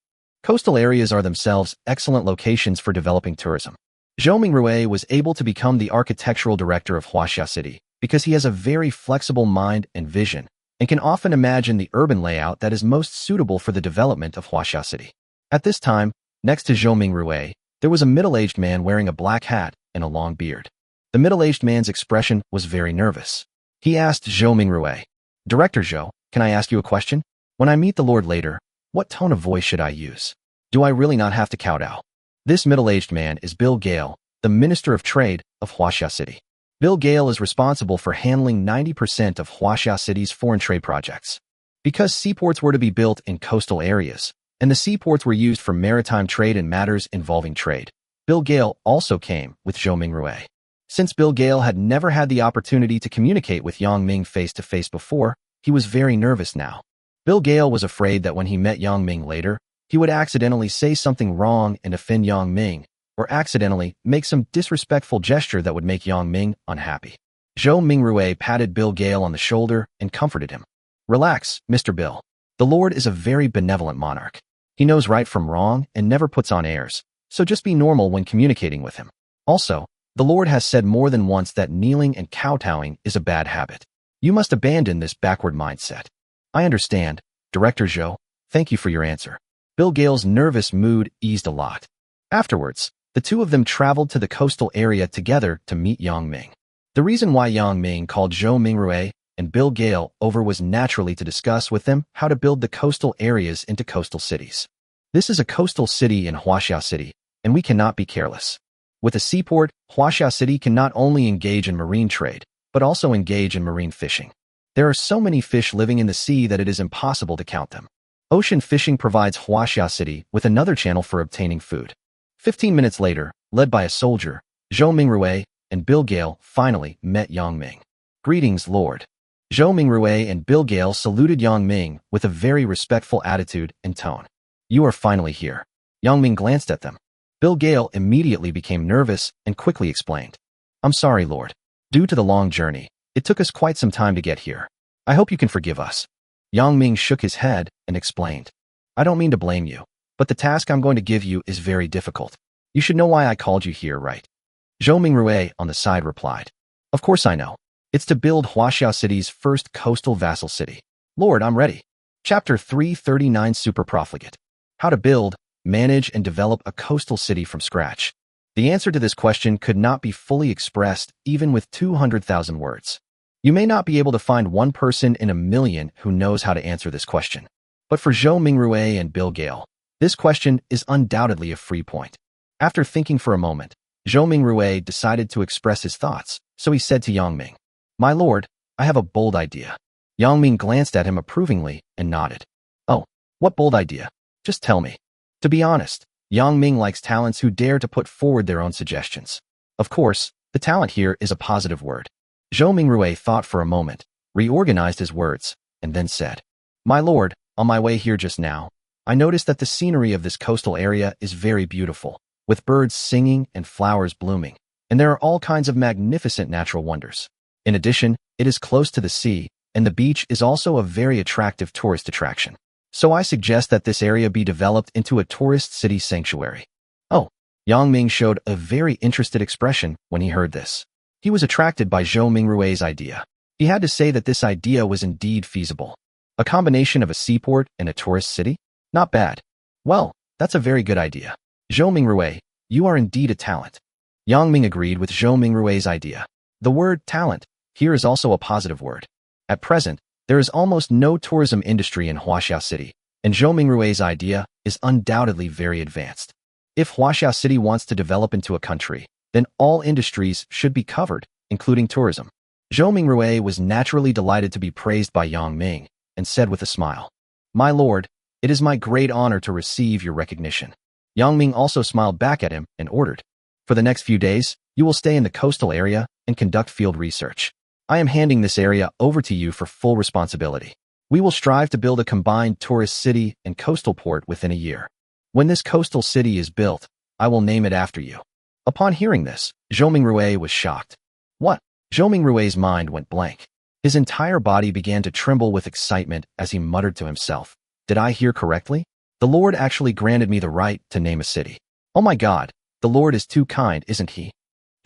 Coastal areas are themselves excellent locations for developing tourism. Zhou Mingrui was able to become the architectural director of Huaxia City because he has a very flexible mind and vision and can often imagine the urban layout that is most suitable for the development of Huaxia City. At this time, next to Zhou Mingrui, there was a middle-aged man wearing a black hat and a long beard. The middle-aged man's expression was very nervous. He asked Zhou Mingrui, "Director Zhou, can I ask you a question? When I meet the Lord later, what tone of voice should I use? Do I really not have to kowtow?" This middle-aged man is Bill Gale, the Minister of Trade of Huaxia City. Bill Gale is responsible for handling 90% of Huaxia City's foreign trade projects. Because seaports were to be built in coastal areas, and the seaports were used for maritime trade and matters involving trade, Bill Gale also came with Zhou Mingrui. Since Bill Gale had never had the opportunity to communicate with Yang Ming face-to-face before, he was very nervous now. Bill Gale was afraid that when he met Yang Ming later, he would accidentally say something wrong and offend Yang Ming, or accidentally make some disrespectful gesture that would make Yang Ming unhappy. Zhou Mingrui patted Bill Gale on the shoulder and comforted him. "Relax, Mr. Bill. The Lord is a very benevolent monarch. He knows right from wrong and never puts on airs, so just be normal when communicating with him. Also, the Lord has said more than once that kneeling and kowtowing is a bad habit. You must abandon this backward mindset." "I understand, Director Zhou. Thank you for your answer." Bill Gale's nervous mood eased a lot. Afterwards, the two of them traveled to the coastal area together to meet Yang Ming. The reason why Yang Ming called Zhou Mingrui and Bill Gale over was naturally to discuss with them how to build the coastal areas into coastal cities. This is a coastal city in Huaxia City, and we cannot be careless. With a seaport, Huaxia City can not only engage in marine trade, but also engage in marine fishing. There are so many fish living in the sea that it is impossible to count them. Ocean fishing provides Huaxia City with another channel for obtaining food. 15 minutes later, led by a soldier, Zhou Mingrui and Bill Gale finally met Yang Ming. "Greetings, Lord." Zhou Mingrui and Bill Gale saluted Yang Ming with a very respectful attitude and tone. "You are finally here." Yang Ming glanced at them. Bill Gale immediately became nervous and quickly explained, "I'm sorry, Lord. Due to the long journey, it took us quite some time to get here. I hope you can forgive us." Yang Ming shook his head and explained, "I don't mean to blame you, but the task I'm going to give you is very difficult. You should know why I called you here, right?" Zhou Mingrui on the side replied, "Of course I know. It's to build Huaxia City's first coastal vassal city. Lord, I'm ready." Chapter 339 Super Profligate. How to build, manage, and develop a coastal city from scratch. The answer to this question could not be fully expressed even with 200,000 words. You may not be able to find one person in a million who knows how to answer this question. But for Zhou Mingrui and Bill Gale, this question is undoubtedly a free point. After thinking for a moment, Zhou Mingrui decided to express his thoughts, so he said to Yang Ming, "My lord, I have a bold idea." Yang Ming glanced at him approvingly and nodded. "Oh, what bold idea? Just tell me." To be honest, Yang Ming likes talents who dare to put forward their own suggestions. Of course, the talent here is a positive word. Zhou Mingrui thought for a moment, reorganized his words, and then said, "My lord, on my way here just now, I noticed that the scenery of this coastal area is very beautiful, with birds singing and flowers blooming, and there are all kinds of magnificent natural wonders. In addition, it is close to the sea, and the beach is also a very attractive tourist attraction. So I suggest that this area be developed into a tourist city sanctuary." "Oh." Yang Ming showed a very interested expression when he heard this. He was attracted by Zhou Mingrui's idea. He had to say that this idea was indeed feasible. A combination of a seaport and a tourist city? Not bad. Well, that's a very good idea. Zhou Mingrui, you are indeed a talent. Yang Ming agreed with Zhou Mingrui's idea. The word talent here is also a positive word. At present, there is almost no tourism industry in Huaxia City, and Zhou Mingrui's idea is undoubtedly very advanced. If Huaxia City wants to develop into a country, then all industries should be covered, including tourism. Zhou Mingrui was naturally delighted to be praised by Yang Ming, and said with a smile, "My lord, it is my great honor to receive your recognition." Yang Ming also smiled back at him and ordered, "For the next few days, you will stay in the coastal area and conduct field research. I am handing this area over to you for full responsibility. We will strive to build a combined tourist city and coastal port within a year. When this coastal city is built, I will name it after you." Upon hearing this, Zhou Mingrui was shocked. "What?" Zhou Mingrue's mind went blank. His entire body began to tremble with excitement as he muttered to himself, "Did I hear correctly? The Lord actually granted me the right to name a city. Oh my God, the Lord is too kind, isn't he?"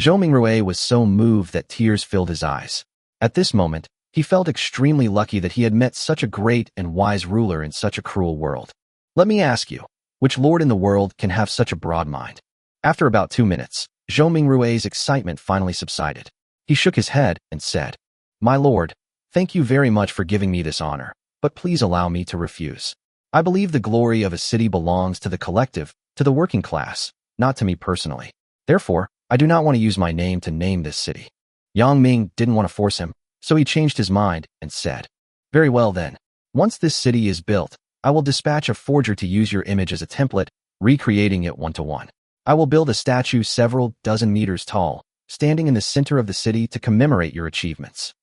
Zhou Mingrue was so moved that tears filled his eyes. At this moment, he felt extremely lucky that he had met such a great and wise ruler in such a cruel world. Let me ask you, which lord in the world can have such a broad mind? After about 2 minutes, Zhou Mingrue's excitement finally subsided. He shook his head and said, "My lord, thank you very much for giving me this honor, but please allow me to refuse. I believe the glory of a city belongs to the collective, to the working class, not to me personally. Therefore, I do not want to use my name to name this city." Yang Ming didn't want to force him, so he changed his mind and said, "Very well then. Once this city is built, I will dispatch a forger to use your image as a template, recreating it one-to-one. I will build a statue several dozen meters tall, standing in the center of the city to commemorate your achievements."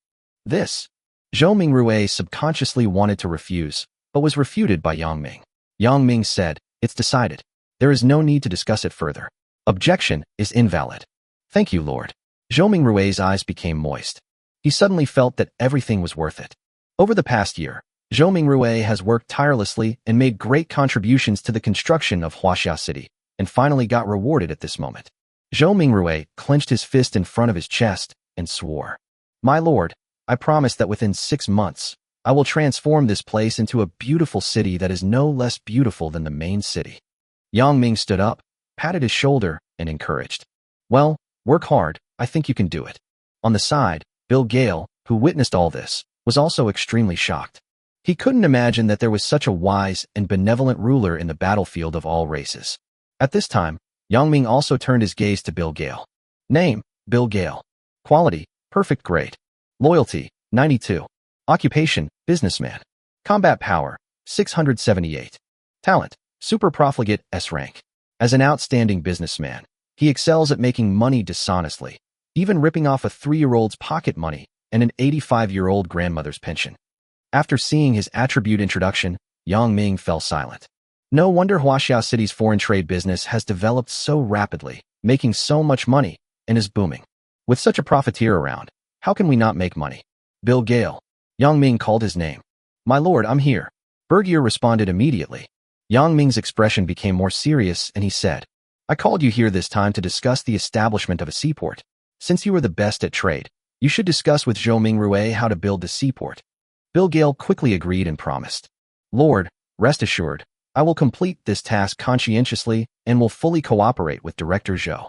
This, Zhou Mingrue subconsciously wanted to refuse, but was refuted by Yang Ming. Yang Ming said, "It's decided. There is no need to discuss it further. Objection is invalid." "Thank you, Lord." Zhou Mingrue's eyes became moist. He suddenly felt that everything was worth it. Over the past year, Zhou Mingrue has worked tirelessly and made great contributions to the construction of Huaxia City, and finally got rewarded at this moment. Zhou Mingrue clenched his fist in front of his chest and swore, "My lord, I promise that within 6 months, I will transform this place into a beautiful city that is no less beautiful than the main city." Yang Ming stood up, patted his shoulder, and encouraged, "Well, work hard, I think you can do it." On the side, Bill Gale, who witnessed all this, was also extremely shocked. He couldn't imagine that there was such a wise and benevolent ruler in the battlefield of all races. At this time, Yang Ming also turned his gaze to Bill Gale. Name, Bill Gale. Quality, perfect grade. Loyalty, 92. Occupation, businessman. Combat power, 678. Talent, super profligate S rank. As an outstanding businessman, he excels at making money dishonestly, even ripping off a 3-year-old's pocket money and an 85-year-old grandmother's pension. After seeing his attribute introduction, Yang Ming fell silent. No wonder Huaxia City's foreign trade business has developed so rapidly, making so much money, and is booming. With such a profiteer around, how can we not make money? Bill Gale. Yang Ming called his name. "My lord, I'm here." Bergier responded immediately. Yang Ming's expression became more serious and he said, "I called you here this time to discuss the establishment of a seaport. Since you are the best at trade, you should discuss with Zhou Mingrue how to build the seaport." Bill Gale quickly agreed and promised, "Lord, rest assured, I will complete this task conscientiously and will fully cooperate with Director Zhou."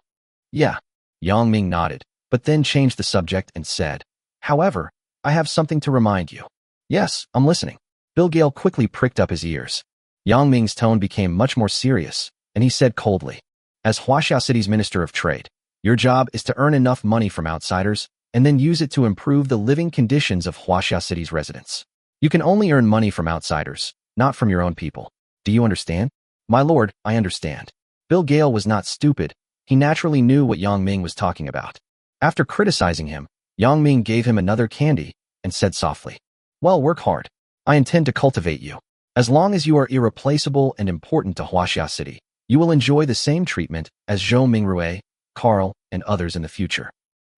"Yeah." Yang Ming nodded, but then changed the subject and said, "However, I have something to remind you." "Yes, I'm listening." Bill Gale quickly pricked up his ears. Yang Ming's tone became much more serious, and he said coldly, "As Huaxia City's Minister of Trade, your job is to earn enough money from outsiders and then use it to improve the living conditions of Huaxia City's residents. You can only earn money from outsiders, not from your own people. Do you understand?" "My lord, I understand." Bill Gale was not stupid. He naturally knew what Yang Ming was talking about. After criticizing him, Yang Ming gave him another candy and said softly, "Well, work hard. I intend to cultivate you. As long as you are irreplaceable and important to Huaxia City, you will enjoy the same treatment as Zhou Mingrue, Carl, and others in the future."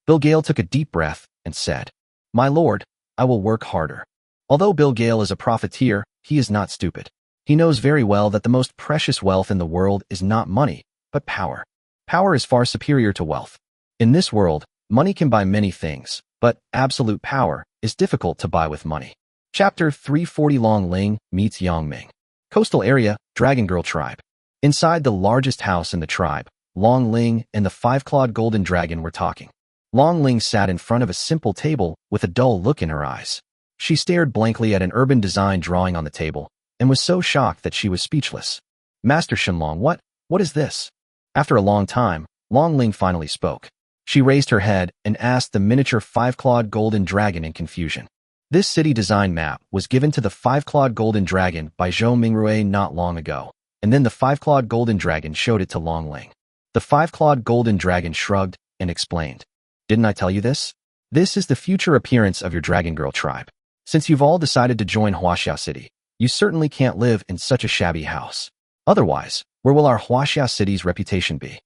Bill Gale took a deep breath and said, "My lord, I will work harder." Although Bill Gale is a profiteer, he is not stupid. He knows very well that the most precious wealth in the world is not money, but power. Power is far superior to wealth. In this world, money can buy many things, but absolute power is difficult to buy with money. Chapter 340 Long Ling meets Yang Ming. Coastal area, Dragon Girl tribe. Inside the largest house in the tribe, Long Ling and the 5-clawed golden dragon were talking. Long Ling sat in front of a simple table with a dull look in her eyes. She stared blankly at an urban design drawing on the table and was so shocked that she was speechless. "Master Shenlong, what is this?" After a long time, Long Ling finally spoke. She raised her head and asked the miniature 5-clawed golden dragon in confusion. This city design map was given to the 5-clawed golden dragon by Zhou Mingrue not long ago, and then the 5-clawed golden dragon showed it to Long Ling. The 5-clawed golden dragon shrugged and explained, "Didn't I tell you this? This is the future appearance of your Dragon Girl tribe. Since you've all decided to join Huaxia City, you certainly can't live in such a shabby house. Otherwise, where will our Huaxia City's reputation be?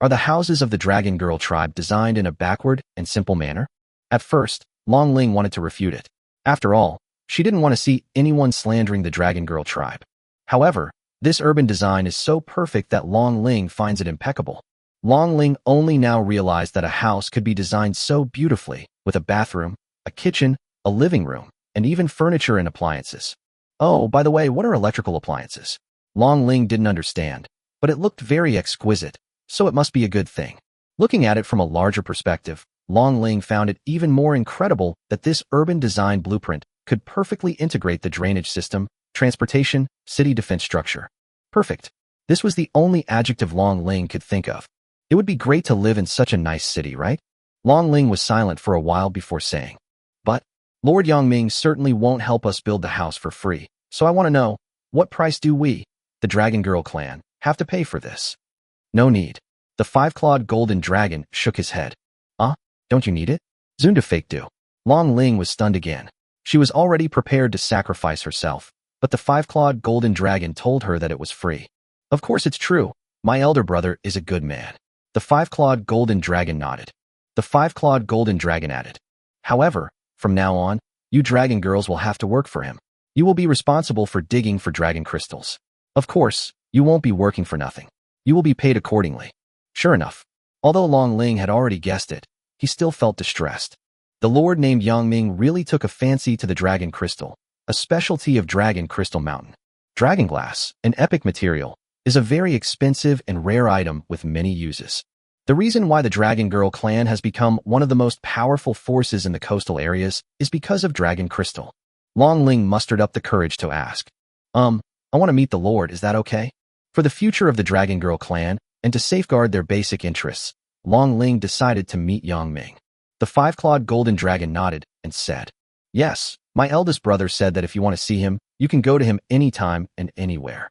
Are the houses of the Dragon Girl tribe designed in a backward and simple manner?" At first, Long Ling wanted to refute it. After all, she didn't want to see anyone slandering the Dragon Girl tribe. However, this urban design is so perfect that Long Ling finds it impeccable. Long Ling only now realized that a house could be designed so beautifully, with a bathroom, a kitchen, a living room, and even furniture and appliances. Oh, by the way, what are electrical appliances? Long Ling didn't understand, but it looked very exquisite, so it must be a good thing. Looking at it from a larger perspective, Long Ling found it even more incredible that this urban design blueprint could perfectly integrate the drainage system, transportation, city defense structure. Perfect. This was the only adjective Long Ling could think of. It would be great to live in such a nice city, right? Long Ling was silent for a while before saying, "But Lord Yangming certainly won't help us build the house for free, so I want to know, what price do we, the Dragon Girl clan, have to pay for this?" "No need." The five-clawed golden dragon shook his head. Don't you need it? Zunda fake do. Long Ling was stunned again. She was already prepared to sacrifice herself, but the five-clawed golden dragon told her that it was free. "Of course it's true. My elder brother is a good man." The five-clawed golden dragon nodded. The five-clawed golden dragon added, "However, from now on, you dragon girls will have to work for him. You will be responsible for digging for dragon crystals. Of course, you won't be working for nothing. You will be paid accordingly." Sure enough, although Long Ling had already guessed it, he still felt distressed. The lord named Yangming really took a fancy to the dragon crystal, a specialty of Dragon Crystal Mountain. Dragon glass, an epic material, is a very expensive and rare item with many uses. The reason why the Dragon Girl clan has become one of the most powerful forces in the coastal areas is because of Dragon Crystal. Long Ling mustered up the courage to ask, I want to meet the lord, is that okay? For the future of the Dragon Girl clan, and to safeguard their basic interests, Long Ling decided to meet Yangming. The five-clawed golden dragon nodded and said, "Yes, my eldest brother said that if you want to see him, you can go to him anytime and anywhere."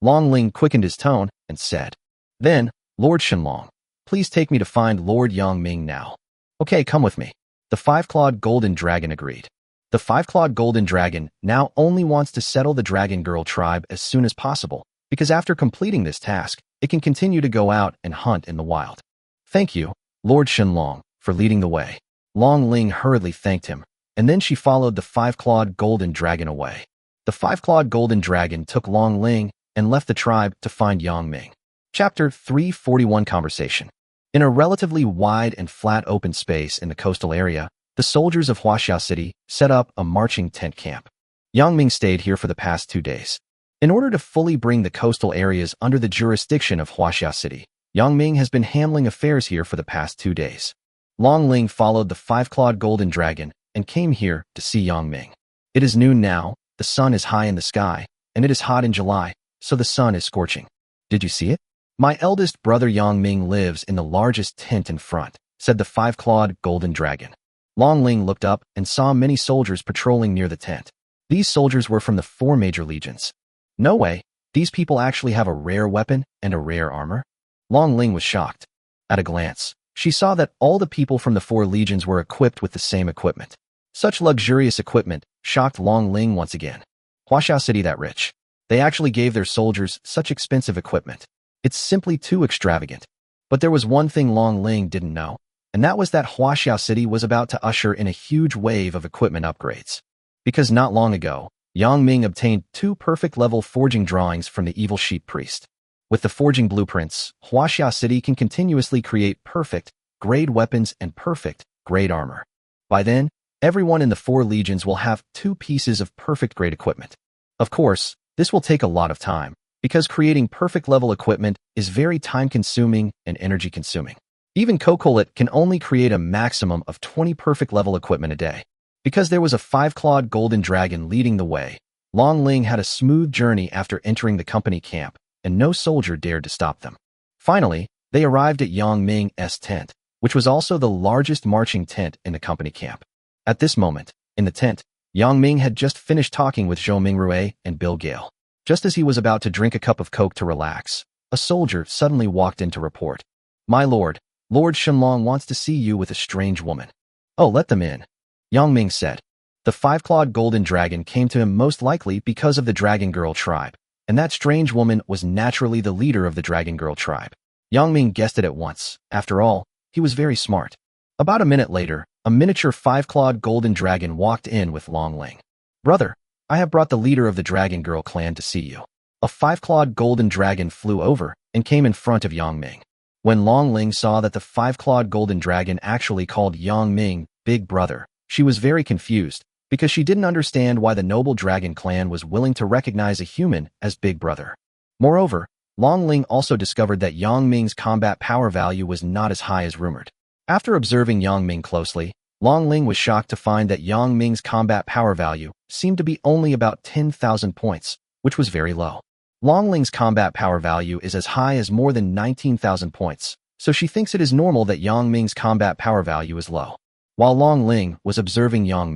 Long Ling quickened his tone and said, "Then, Lord Shenlong, please take me to find Lord Yangming now." "Okay, come with me." The five-clawed golden dragon agreed. The five-clawed golden dragon now only wants to settle the Dragon Girl tribe as soon as possible, because after completing this task, it can continue to go out and hunt in the wild. "Thank you, Lord Shenlong, for leading the way." Long Ling hurriedly thanked him, and then she followed the five-clawed golden dragon away. The five-clawed golden dragon took Long Ling and left the tribe to find Yangming. Chapter 341 Conversation. In a relatively wide and flat open space in the coastal area, the soldiers of Huaxia City set up a marching tent camp. Yangming stayed here for the past 2 days. In order to fully bring the coastal areas under the jurisdiction of Huaxia City, Yangming has been handling affairs here for the past 2 days. Long Ling followed the five-clawed golden dragon and came here to see Yangming. It is noon now, the sun is high in the sky, and it is hot in July, so the sun is scorching. "Did you see it? My eldest brother Yangming lives in the largest tent in front," said the five-clawed golden dragon. Long Ling looked up and saw many soldiers patrolling near the tent. These soldiers were from the 4 major legions. No way, these people actually have a rare weapon and a rare armor? Long Ling was shocked. At a glance, she saw that all the people from the 4 legions were equipped with the same equipment. Such luxurious equipment shocked Long Ling once again. Huaxia City that rich. They actually gave their soldiers such expensive equipment. It's simply too extravagant. But there was one thing Long Ling didn't know, and that was that Huaxia City was about to usher in a huge wave of equipment upgrades. Because not long ago, Yangming obtained 2 perfect-level forging drawings from the evil sheep priest. With the forging blueprints, Huaxia City can continuously create perfect, grade weapons and perfect, grade armor. By then, everyone in the 4 legions will have 2 pieces of perfect grade equipment. Of course, this will take a lot of time, because creating perfect-level equipment is very time-consuming and energy-consuming. Even Kokolit can only create a maximum of 20 perfect-level equipment a day. Because there was a five-clawed golden dragon leading the way, Long Ling had a smooth journey after entering the company camp, and no soldier dared to stop them. Finally, they arrived at Yangming's tent, which was also the largest marching tent in the company camp. At this moment, in the tent, Yangming had just finished talking with Zhou Mingrue and Bill Gale. Just as he was about to drink a cup of coke to relax, a soldier suddenly walked in to report, "My lord, Lord Shenlong wants to see you with a strange woman." "Oh, let them in," Yangming said. The five-clawed golden dragon came to him most likely because of the Dragon Girl tribe, and that strange woman was naturally the leader of the Dragon Girl tribe. Yangming guessed it at once. After all, he was very smart. About a minute later, a miniature five-clawed golden dragon walked in with Long Ling. Brother, I have brought the leader of the Dragon Girl clan to see you. A five-clawed golden dragon flew over and came in front of Yang Ming. When Long Ling saw that the five-clawed golden dragon actually called Yang Ming Big Brother, she was very confused because she didn't understand why the noble dragon clan was willing to recognize a human as Big Brother. Moreover, Long Ling also discovered that Yang Ming's combat power value was not as high as rumored. After observing Yang Ming closely, Long Ling was shocked to find that Yang Ming's combat power value seemed to be only about 10,000 points, which was very low. Long Ling's combat power value is as high as more than 19,000 points, so she thinks it is normal that Yang Ming's combat power value is low. While Long Ling was observing Yang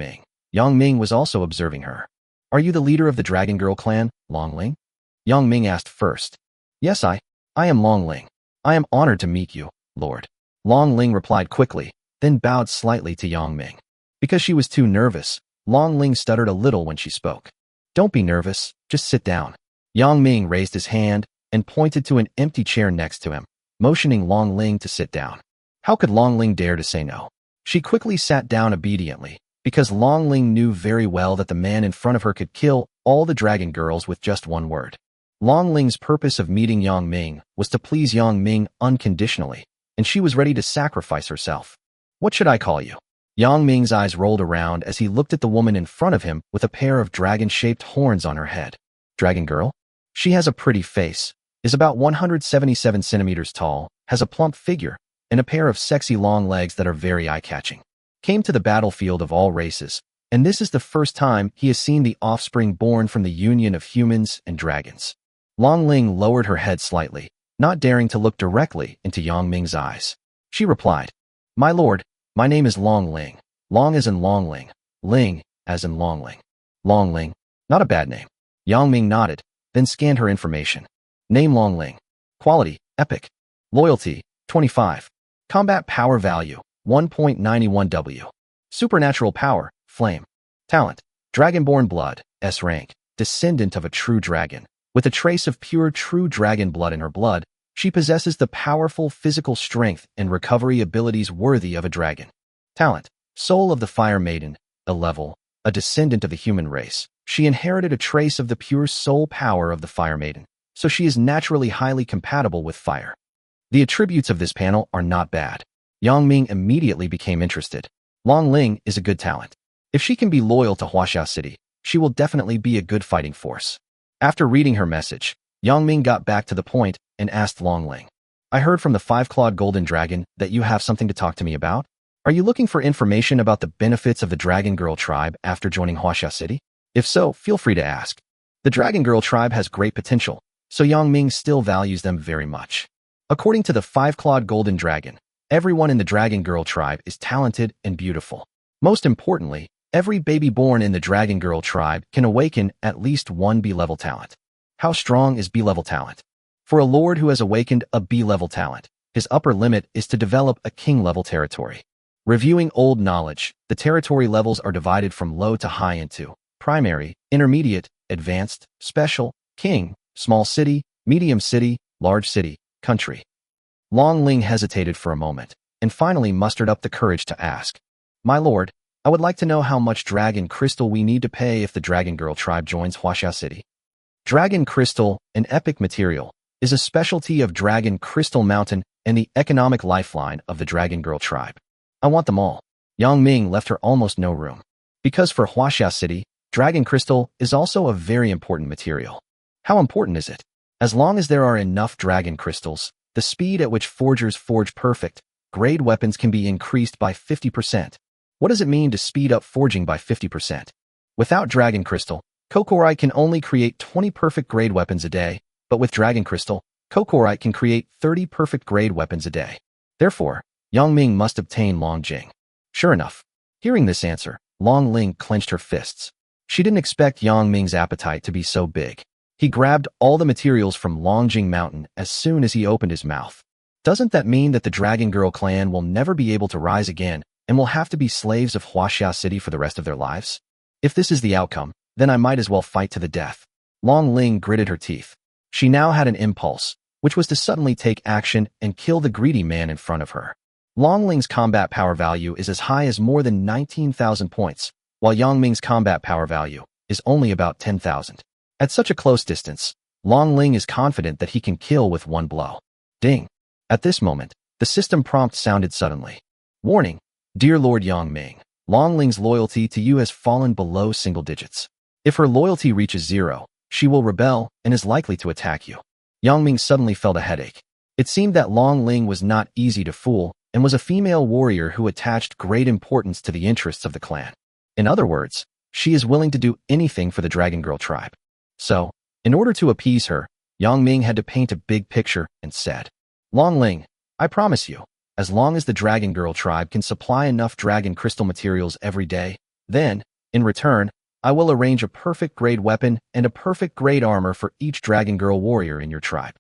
Ming was also observing her. Are you the leader of the Dragon Girl clan, Long Ling? Yang Ming asked first. Yes, I am Long Ling. I am honored to meet you, Lord. Long Ling replied quickly, then bowed slightly to Yang Ming. Because she was too nervous, Long Ling stuttered a little when she spoke. Don't be nervous, just sit down. Yang Ming raised his hand and pointed to an empty chair next to him, motioning Long Ling to sit down. How could Long Ling dare to say no? She quickly sat down obediently, because Long Ling knew very well that the man in front of her could kill all the dragon girls with just one word. Long Ling's purpose of meeting Yang Ming was to please Yang Ming unconditionally, and she was ready to sacrifice herself. What should I call you? Yang Ming's eyes rolled around as he looked at the woman in front of him with a pair of dragon-shaped horns on her head. Dragon girl? She has a pretty face, is about 177 centimeters tall, has a plump figure, and a pair of sexy long legs that are very eye-catching. Came to the battlefield of all races, and this is the first time he has seen the offspring born from the union of humans and dragons. Long Ling lowered her head slightly, not daring to look directly into Yang Ming's eyes. She replied, My lord, my name is Long Ling. Long as in Long Ling. Ling as in Long Ling. Long Ling, not a bad name. Yang Ming nodded, then scanned her information. Name Long Ling. Quality, Epic. Loyalty, 25. Combat power value, 1.91 W. Supernatural power, Flame. Talent, Dragonborn blood, S rank, descendant of a true dragon. With a trace of pure true dragon blood in her blood, she possesses the powerful physical strength and recovery abilities worthy of a dragon. Talent, Soul of the Fire Maiden, a level, a descendant of the human race. She inherited a trace of the pure soul power of the Fire Maiden, so she is naturally highly compatible with fire. The attributes of this panel are not bad. Yang Ming immediately became interested. Long Ling is a good talent. If she can be loyal to Huaxia City, she will definitely be a good fighting force. After reading her message, Yang Ming got back to the point and asked Long Ling, I heard from the five-clawed golden dragon that you have something to talk to me about. Are you looking for information about the benefits of the Dragon Girl tribe after joining Huaxia City? If so, feel free to ask. The Dragon Girl tribe has great potential, so Yang Ming still values them very much. According to the five-clawed golden dragon, everyone in the Dragon Girl tribe is talented and beautiful. Most importantly, every baby born in the Dragon Girl tribe can awaken at least one B-level talent. How strong is B-level talent? For a lord who has awakened a B-level talent, his upper limit is to develop a king-level territory. Reviewing old knowledge, the territory levels are divided from low to high into primary, intermediate, advanced, special, king, small city, medium city, large city, country. Long Ling hesitated for a moment, and finally mustered up the courage to ask, My lord, I would like to know how much dragon crystal we need to pay if the Dragon Girl tribe joins Huaxia City. Dragon crystal, an epic material, is a specialty of Dragon Crystal Mountain and the economic lifeline of the Dragon Girl tribe. I want them all. Yang Ming left her almost no room. Because for Huaxia City, Dragon Crystal is also a very important material. How important is it? As long as there are enough Dragon Crystals, the speed at which forgers forge perfect grade weapons can be increased by 50%. What does it mean to speed up forging by 50%? Without Dragon Crystal, Kokorite can only create 20 perfect grade weapons a day, but with Dragon Crystal, Kokorite can create 30 perfect grade weapons a day. Therefore, Yang Ming must obtain Long Jing. Sure enough, hearing this answer, Long Ling clenched her fists. She didn't expect Yang Ming's appetite to be so big. He grabbed all the materials from Longjing Mountain as soon as he opened his mouth. Doesn't that mean that the Dragon Girl clan will never be able to rise again and will have to be slaves of Huaxia City for the rest of their lives? If this is the outcome, then I might as well fight to the death. Long Ling gritted her teeth. She now had an impulse, which was to suddenly take action and kill the greedy man in front of her. Long Ling's combat power value is as high as more than 19,000 points, while Yang Ming's combat power value is only about 10,000. At such a close distance, Long Ling is confident that he can kill with one blow. Ding! At this moment, the system prompt sounded suddenly. Warning! Dear Lord Yang Ming, Long Ling's loyalty to you has fallen below single digits. If her loyalty reaches 0, she will rebel and is likely to attack you. Yang Ming suddenly felt a headache. It seemed that Long Ling was not easy to fool and was a female warrior who attached great importance to the interests of the clan. In other words, she is willing to do anything for the Dragon Girl tribe. So, in order to appease her, Yang Ming had to paint a big picture and said, Long Ling, I promise you, as long as the Dragon Girl tribe can supply enough dragon crystal materials every day, then, in return, I will arrange a perfect grade weapon and a perfect grade armor for each Dragon Girl warrior in your tribe.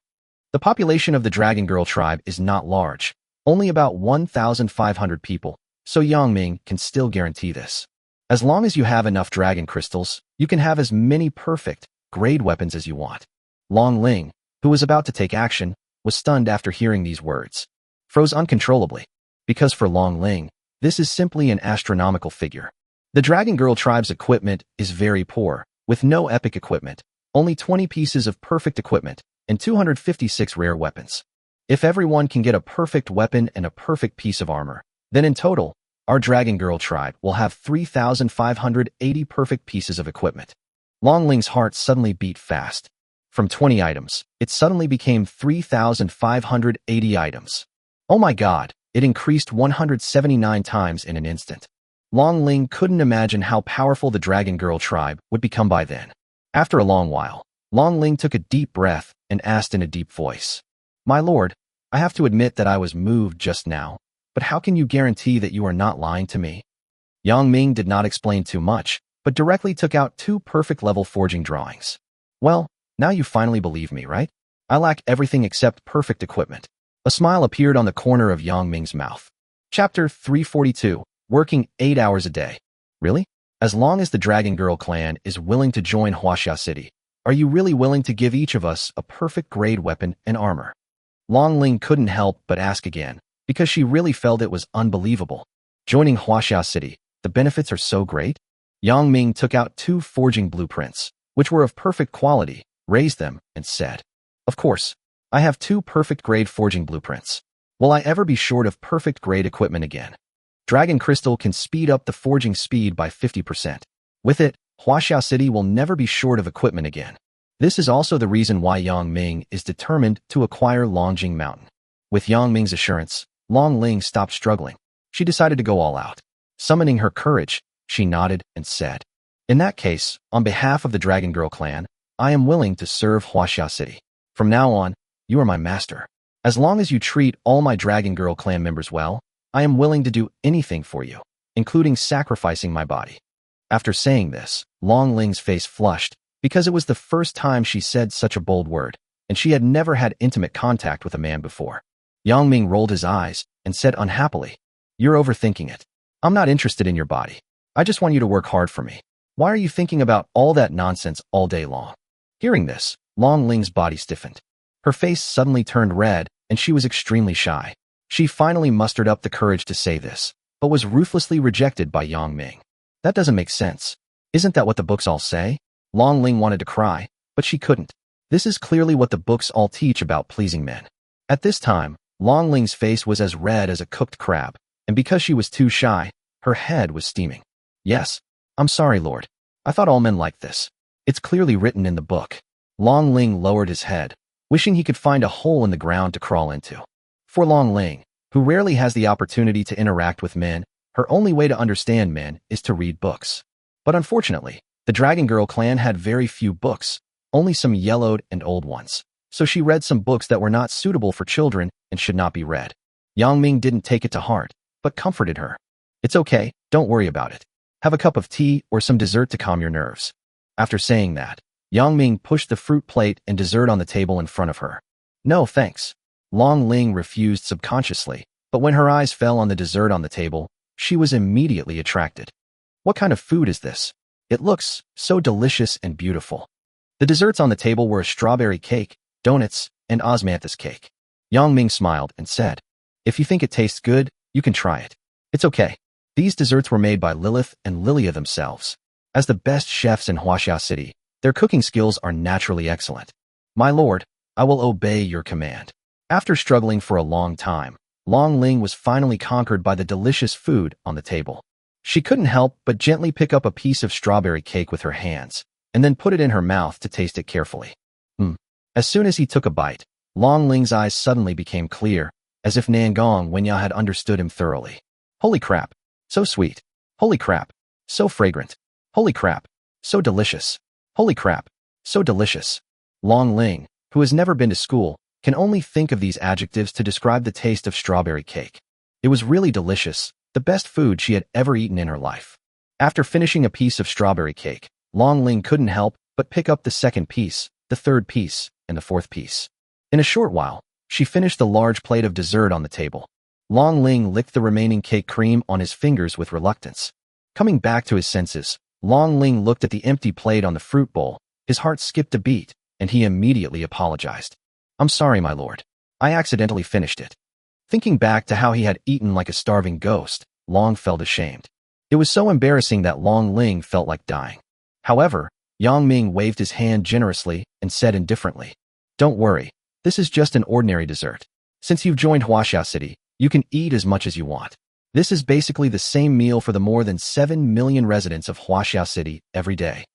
The population of the Dragon Girl tribe is not large, only about 1,500 people, so Yang Ming can still guarantee this. As long as you have enough dragon crystals, you can have as many perfect grade weapons as you want. Long Ling, who was about to take action, was stunned after hearing these words. Froze uncontrollably. Because for Long Ling, this is simply an astronomical figure. The Dragon Girl tribe's equipment is very poor, with no epic equipment, only 20 pieces of perfect equipment, and 256 rare weapons. If everyone can get a perfect weapon and a perfect piece of armor, then in total, our Dragon Girl tribe will have 3,580 perfect pieces of equipment. Long Ling's heart suddenly beat fast. From 20 items, it suddenly became 3,580 items. Oh my god, it increased 179 times in an instant. Long Ling couldn't imagine how powerful the Dragon Girl tribe would become by then. After a long while, Long Ling took a deep breath and asked in a deep voice, My lord, I have to admit that I was moved just now, but how can you guarantee that you are not lying to me? Yang Ming did not explain too much, but directly took out 2 perfect level forging drawings. Well, now you finally believe me, right? I lack everything except perfect equipment. A smile appeared on the corner of Yang Ming's mouth. Chapter 342, Working 8 hours a day. Really? As long as the Dragon Girl clan is willing to join Huaxia City, are you really willing to give each of us a perfect grade weapon and armor? Long Ling couldn't help but ask again, because she really felt it was unbelievable. Joining Huaxia City, the benefits are so great? Yang Ming took out 2 forging blueprints, which were of perfect quality, raised them, and said, Of course, I have 2 perfect grade forging blueprints. Will I ever be short of perfect grade equipment again? Dragon Crystal can speed up the forging speed by 50%. With it, Huaxia City will never be short of equipment again. This is also the reason why Yang Ming is determined to acquire Longjing Mountain. With Yang Ming's assurance, Long Ling stopped struggling. She decided to go all out. Summoning her courage, she nodded and said, In that case, on behalf of the Dragon Girl clan, I am willing to serve Huaxia City. From now on, you are my master. As long as you treat all my Dragon Girl clan members well, I am willing to do anything for you, including sacrificing my body. After saying this, Long Ling's face flushed, because it was the first time she said such a bold word, and she had never had intimate contact with a man before. Yang Ming rolled his eyes and said unhappily, You're overthinking it. I'm not interested in your body. I just want you to work hard for me. Why are you thinking about all that nonsense all day long? Hearing this, Long Ling's body stiffened. Her face suddenly turned red, and she was extremely shy. She finally mustered up the courage to say this, but was ruthlessly rejected by Yang Ming. That doesn't make sense. Isn't that what the books all say? Long Ling wanted to cry, but she couldn't. This is clearly what the books all teach about pleasing men. At this time, Long Ling's face was as red as a cooked crab, and because she was too shy, her head was steaming. Yes, I'm sorry, Lord. I thought all men liked this. It's clearly written in the book. Long Ling lowered his head, wishing he could find a hole in the ground to crawl into. For Long Ling, who rarely has the opportunity to interact with men, her only way to understand men is to read books. But unfortunately, the Dragon Girl clan had very few books, only some yellowed and old ones. So she read some books that were not suitable for children and should not be read. Yang Ming didn't take it to heart, but comforted her. It's okay, don't worry about it. Have a cup of tea or some dessert to calm your nerves. After saying that, Yang Ming pushed the fruit plate and dessert on the table in front of her. No, thanks. Long Ling refused subconsciously, but when her eyes fell on the dessert on the table, she was immediately attracted. What kind of food is this? It looks so delicious and beautiful. The desserts on the table were a strawberry cake, donuts, and osmanthus cake. Yang Ming smiled and said, If you think it tastes good, You can try it. It's okay. These desserts were made by Lilith and Lilia themselves. As the best chefs in Huaxia City, their cooking skills are naturally excellent. My lord, I will obey your command. After struggling for a long time, Long Ling was finally conquered by the delicious food on the table. She couldn't help but gently pick up a piece of strawberry cake with her hands, and then put it in her mouth to taste it carefully. As soon as he took a bite, Long Ling's eyes suddenly became clear, as if Nangong Wenyao had understood him thoroughly. Holy crap! So sweet. Holy crap! So fragrant. Holy crap! So delicious. Holy crap! So delicious. Long Ling, who has never been to school, can only think of these adjectives to describe the taste of strawberry cake. It was really delicious, the best food she had ever eaten in her life. After finishing a piece of strawberry cake, Long Ling couldn't help but pick up the second piece, the third piece, and the fourth piece. In a short while, she finished the large plate of dessert on the table. Long Ling licked the remaining cake cream on his fingers with reluctance. Coming back to his senses, Long Ling looked at the empty plate on the fruit bowl. His heart skipped a beat, and he immediately apologized. I'm sorry, my lord. I accidentally finished it. Thinking back to how he had eaten like a starving ghost, Long felt ashamed. It was so embarrassing that Long Ling felt like dying. However, Yang Ming waved his hand generously and said indifferently, Don't worry, this is just an ordinary dessert. Since you've joined Huaxia City, you can eat as much as you want. This is basically the same meal for the more than 7 million residents of Huaxia City every day.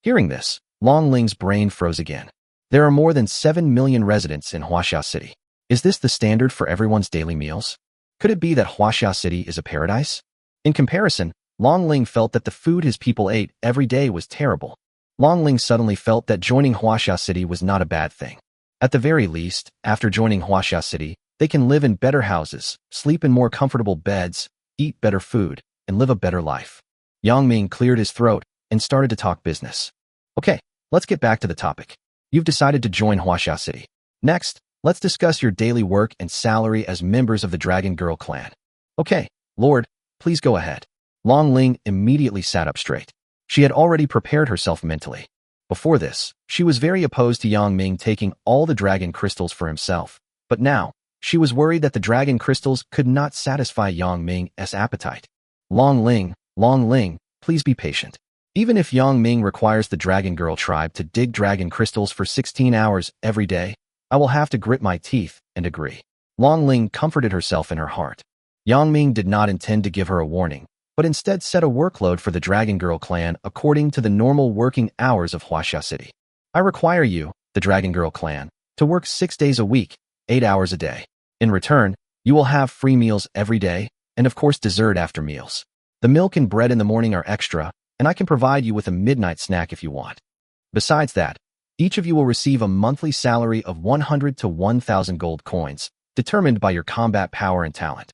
Hearing this, Long Ling's brain froze again. There are more than 7 million residents in Huaxia City. Is this the standard for everyone's daily meals? Could it be that Huaxia City is a paradise? In comparison, Long Ling felt that the food his people ate every day was terrible. Long Ling suddenly felt that joining Huaxia City was not a bad thing. At the very least, after joining Huaxia City, they can live in better houses, sleep in more comfortable beds, eat better food, and live a better life. Yang Ming cleared his throat and started to talk business. Okay, let's get back to the topic. You've decided to join Huaxia City. Next, let's discuss your daily work and salary as members of the Dragon Girl clan. Okay, Lord, please go ahead. Long Ling immediately sat up straight. She had already prepared herself mentally. Before this, she was very opposed to Yang Ming taking all the dragon crystals for himself, but now, she was worried that the dragon crystals could not satisfy Yang Ming's appetite. Long Ling, please be patient. Even if Yang Ming requires the Dragon Girl tribe to dig dragon crystals for 16 hours every day, I will have to grit my teeth and agree. Long Ling comforted herself in her heart. Yang Ming did not intend to give her a warning, but instead set a workload for the Dragon Girl clan according to the normal working hours of Huaxia City. I require you, the Dragon Girl clan, to work 6 days a week, 8 hours a day. In return, you will have free meals every day, and of course dessert after meals. The milk and bread in the morning are extra, and I can provide you with a midnight snack if you want. Besides that, each of you will receive a monthly salary of 100 to 1,000 gold coins, determined by your combat power and talent.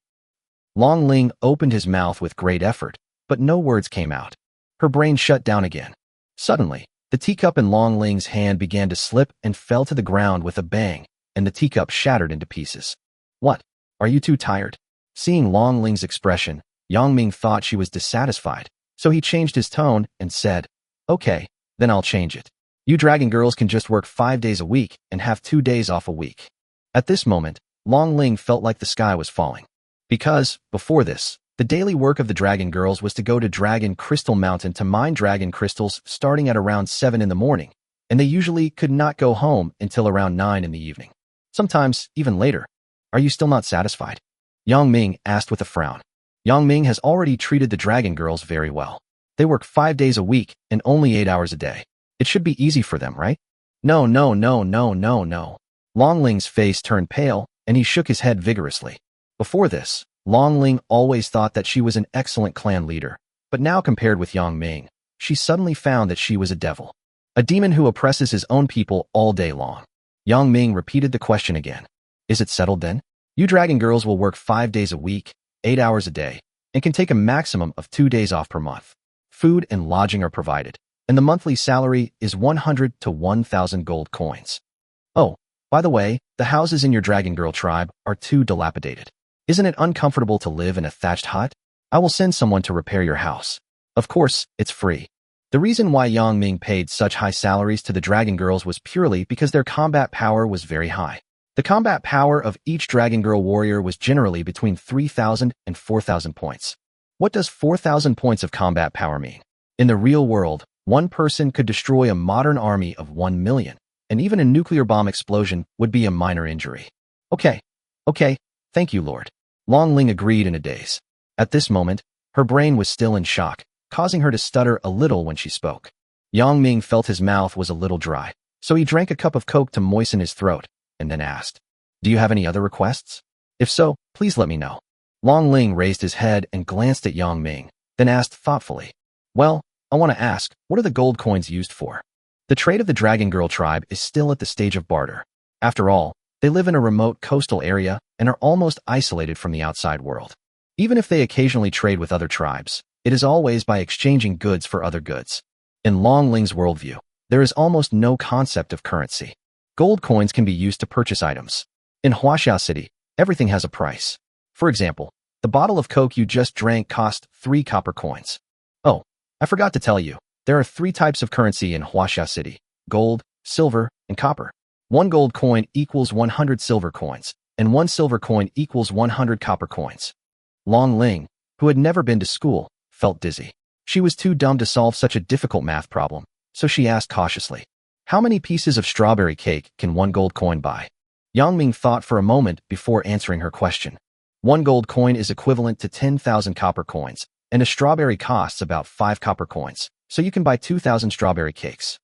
Long Ling opened his mouth with great effort, but no words came out. Her brain shut down again. Suddenly, the teacup in Long Ling's hand began to slip and fell to the ground with a bang, and the teacup shattered into pieces. What? Are you too tired? Seeing Long Ling's expression, Yang Ming thought she was dissatisfied, so he changed his tone and said, Okay, then I'll change it. You dragon girls can just work 5 days a week and have 2 days off a week. At this moment, Long Ling felt like the sky was falling. Because, before this, the daily work of the dragon girls was to go to Dragon Crystal Mountain to mine dragon crystals starting at around 7 in the morning, and they usually could not go home until around 9 in the evening. Sometimes, even later. Are you still not satisfied? Yang Ming asked with a frown. Yang Ming has already treated the dragon girls very well. They work 5 days a week and only 8 hours a day. It should be easy for them, right? No. Long Ling's face turned pale, and he shook his head vigorously. Before this, Long Ling always thought that she was an excellent clan leader, but now compared with Yang Ming, she suddenly found that she was a devil. A demon who oppresses his own people all day long. Yang Ming repeated the question again. Is it settled then? You dragon girls will work 5 days a week, 8 hours a day, and can take a maximum of 2 days off per month. Food and lodging are provided, and the monthly salary is 100 to 1,000 gold coins. Oh, by the way, the houses in your dragon girl tribe are too dilapidated. Isn't it uncomfortable to live in a thatched hut? I will send someone to repair your house. Of course, it's free. The reason why Yang Ming paid such high salaries to the dragon girls was purely because their combat power was very high. The The combat power of each Dragon Girl warrior was generally between 3,000 and 4,000 points. What does 4,000 points of combat power mean? In the real world, one person could destroy a modern army of 1 million, and even a nuclear bomb explosion would be a minor injury. Okay, thank you, Lord. Long Ling agreed in a daze. At this moment, her brain was still in shock, causing her to stutter a little when she spoke. Yang Ming felt his mouth was a little dry, so he drank a cup of Coke to moisten his throat, and then asked, "Do you have any other requests? If so, please let me know." Long Ling raised his head and glanced at Yang Ming, then asked thoughtfully, "Well, I want to ask, what are the gold coins used for?" The trade of the Dragon Girl tribe is still at the stage of barter. After all, they live in a remote coastal area and are almost isolated from the outside world. Even if they occasionally trade with other tribes, it is always by exchanging goods for other goods. In Long Ling's worldview, there is almost no concept of currency. Gold coins can be used to purchase items. In Huaxia City, everything has a price. For example, the bottle of Coke you just drank cost 3 copper coins. Oh, I forgot to tell you, there are 3 types of currency in Huaxia City: gold, silver, and copper. 1 gold coin equals 100 silver coins, and 1 silver coin equals 100 copper coins. Long Ling, who had never been to school, felt dizzy. She was too dumb to solve such a difficult math problem, so she asked cautiously, "How many pieces of strawberry cake can 1 gold coin buy?" Yang Ming thought for a moment before answering her question. 1 gold coin is equivalent to 10,000 copper coins, and a strawberry costs about 5 copper coins, so you can buy 2,000 strawberry cakes.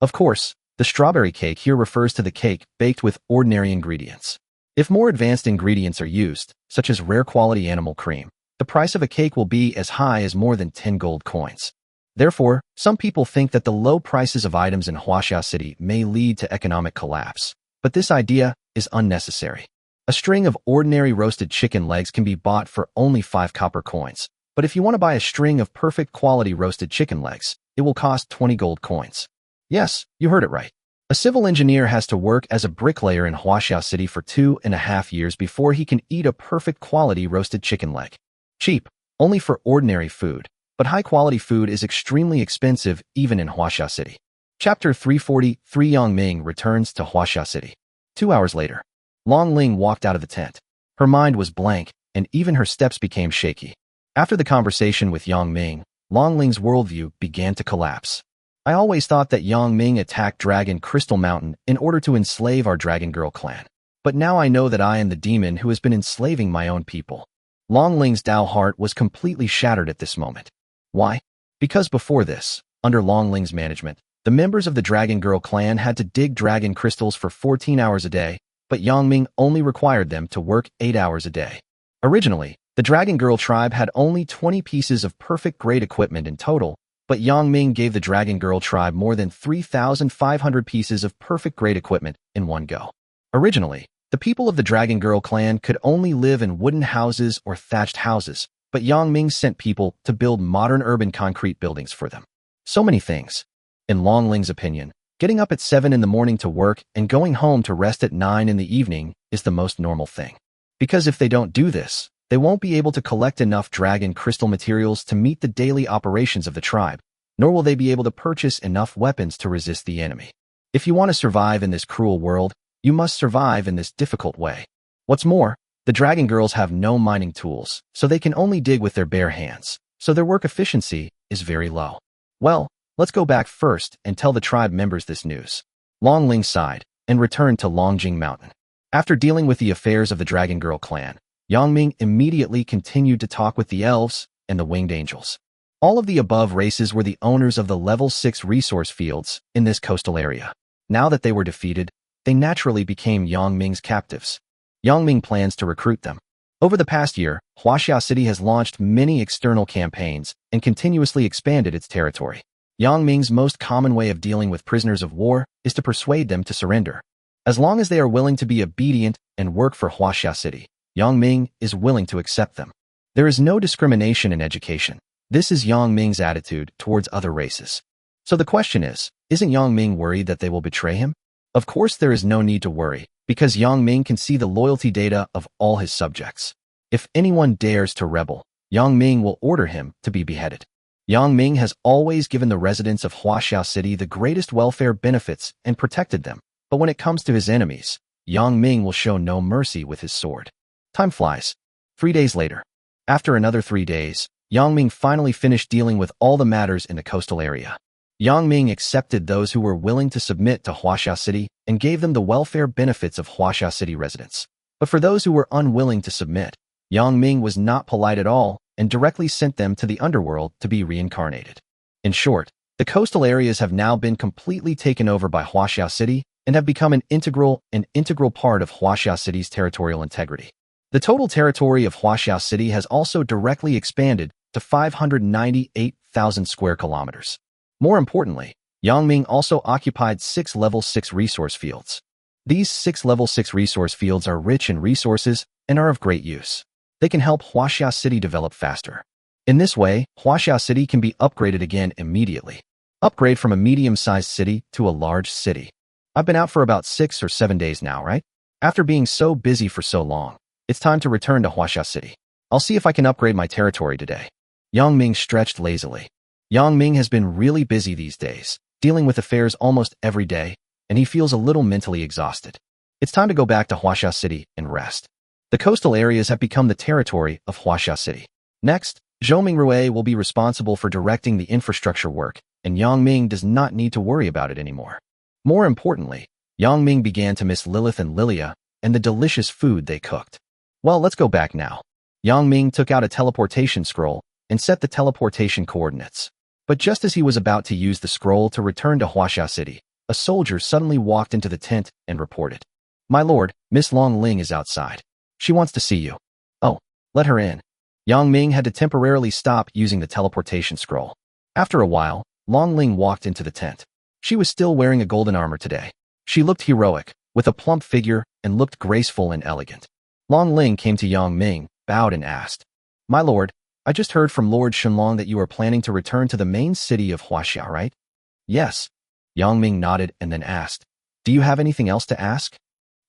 Of course, the strawberry cake here refers to the cake baked with ordinary ingredients. If more advanced ingredients are used, such as rare quality animal cream, the price of a cake will be as high as more than 10 gold coins. Therefore, some people think that the low prices of items in Huaxia City may lead to economic collapse, but this idea is unnecessary. A string of ordinary roasted chicken legs can be bought for only 5 copper coins, but if you want to buy a string of perfect quality roasted chicken legs, it will cost 20 gold coins. Yes, you heard it right. A civil engineer has to work as a bricklayer in Huaxia City for 2.5 years before he can eat a perfect quality roasted chicken leg. Cheap, only for ordinary food, but high-quality food is extremely expensive even in Huaxia City. Chapter 343 Yang Ming returns to Huaxia City. 2 hours later, Long Ling walked out of the tent. Her mind was blank, and even her steps became shaky. After the conversation with Yang Ming, Long Ling's worldview began to collapse. I always thought that Yang Ming attacked Dragon Crystal Mountain in order to enslave our Dragon Girl clan. But now I know that I am the demon who has been enslaving my own people. Long Ling's Tao heart was completely shattered at this moment. Why? Because before this, under Long Ling's management, the members of the Dragon Girl clan had to dig dragon crystals for 14 hours a day, but Yang Ming only required them to work 8 hours a day. Originally, the Dragon Girl tribe had only 20 pieces of perfect grade equipment in total, but Yang Ming gave the Dragon Girl tribe more than 3,500 pieces of perfect grade equipment in one go. Originally, the people of the Dragon Girl clan could only live in wooden houses or thatched houses, but Yang Ming sent people to build modern urban concrete buildings for them. So many things. In Long Ling's opinion, getting up at 7 in the morning to work and going home to rest at 9 in the evening is the most normal thing. Because if they don't do this, they won't be able to collect enough dragon crystal materials to meet the daily operations of the tribe, nor will they be able to purchase enough weapons to resist the enemy. If you want to survive in this cruel world, you must survive in this difficult way. What's more, the Dragon Girls have no mining tools, so they can only dig with their bare hands, so their work efficiency is very low. Well, let's go back first and tell the tribe members this news. Long Ling sighed and returned to Longjing Mountain. After dealing with the affairs of the Dragon Girl clan, Yang Ming immediately continued to talk with the elves and the winged angels. All of the above races were the owners of the level 6 resource fields in this coastal area. Now that they were defeated, they naturally became Yang Ming's captives. Yang Ming plans to recruit them. Over the past year, Huaxia City has launched many external campaigns and continuously expanded its territory. Yang Ming's most common way of dealing with prisoners of war is to persuade them to surrender. As long as they are willing to be obedient and work for Huaxia City, Yang Ming is willing to accept them. There is no discrimination in education. This is Yang Ming's attitude towards other races. So the question is, isn't Yang Ming worried that they will betray him? Of course there is no need to worry, because Yang Ming can see the loyalty data of all his subjects. If anyone dares to rebel, Yang Ming will order him to be beheaded. Yang Ming has always given the residents of Huaxia City the greatest welfare benefits and protected them, but when it comes to his enemies, Yang Ming will show no mercy with his sword. Time flies. 3 days later. After another 3 days, Yang Ming finally finished dealing with all the matters in the coastal area. Yang Ming accepted those who were willing to submit to Huaxia City and gave them the welfare benefits of Huaxia City residents. But for those who were unwilling to submit, Yang Ming was not polite at all and directly sent them to the underworld to be reincarnated. In short, the coastal areas have now been completely taken over by Huaxia City and have become an integral part of Huaxia City's territorial integrity. The total territory of Huaxia City has also directly expanded to 598,000 square kilometers. More importantly, Yang Ming also occupied 6 level 6 resource fields. These 6 level 6 resource fields are rich in resources and are of great use. They can help Huaxia City develop faster. In this way, Huaxia City can be upgraded again immediately. Upgrade from a medium-sized city to a large city. I've been out for about 6 or 7 days now, right? After being so busy for so long, it's time to return to Huaxia City. I'll see if I can upgrade my territory today. Yang Ming stretched lazily. Yang Ming has been really busy these days, dealing with affairs almost every day, and he feels a little mentally exhausted. It's time to go back to Huaxia City and rest. The coastal areas have become the territory of Huaxia City. Next, Zhou Mingrui will be responsible for directing the infrastructure work, and Yang Ming does not need to worry about it anymore. More importantly, Yang Ming began to miss Lilith and Lilia and the delicious food they cooked. Well, let's go back now. Yang Ming took out a teleportation scroll and set the teleportation coordinates. But just as he was about to use the scroll to return to Huaxia City, a soldier suddenly walked into the tent and reported, "My lord, Miss Long Ling is outside. She wants to see you." "Oh, let her in." Yang Ming had to temporarily stop using the teleportation scroll. After a while, Long Ling walked into the tent. She was still wearing a golden armor today. She looked heroic, with a plump figure, and looked graceful and elegant. Long Ling came to Yang Ming, bowed and asked, "My lord, I just heard from Lord Shenlong that you are planning to return to the main city of Huaxia, right?" "Yes." Yang Ming nodded and then asked, "Do you have anything else to ask?"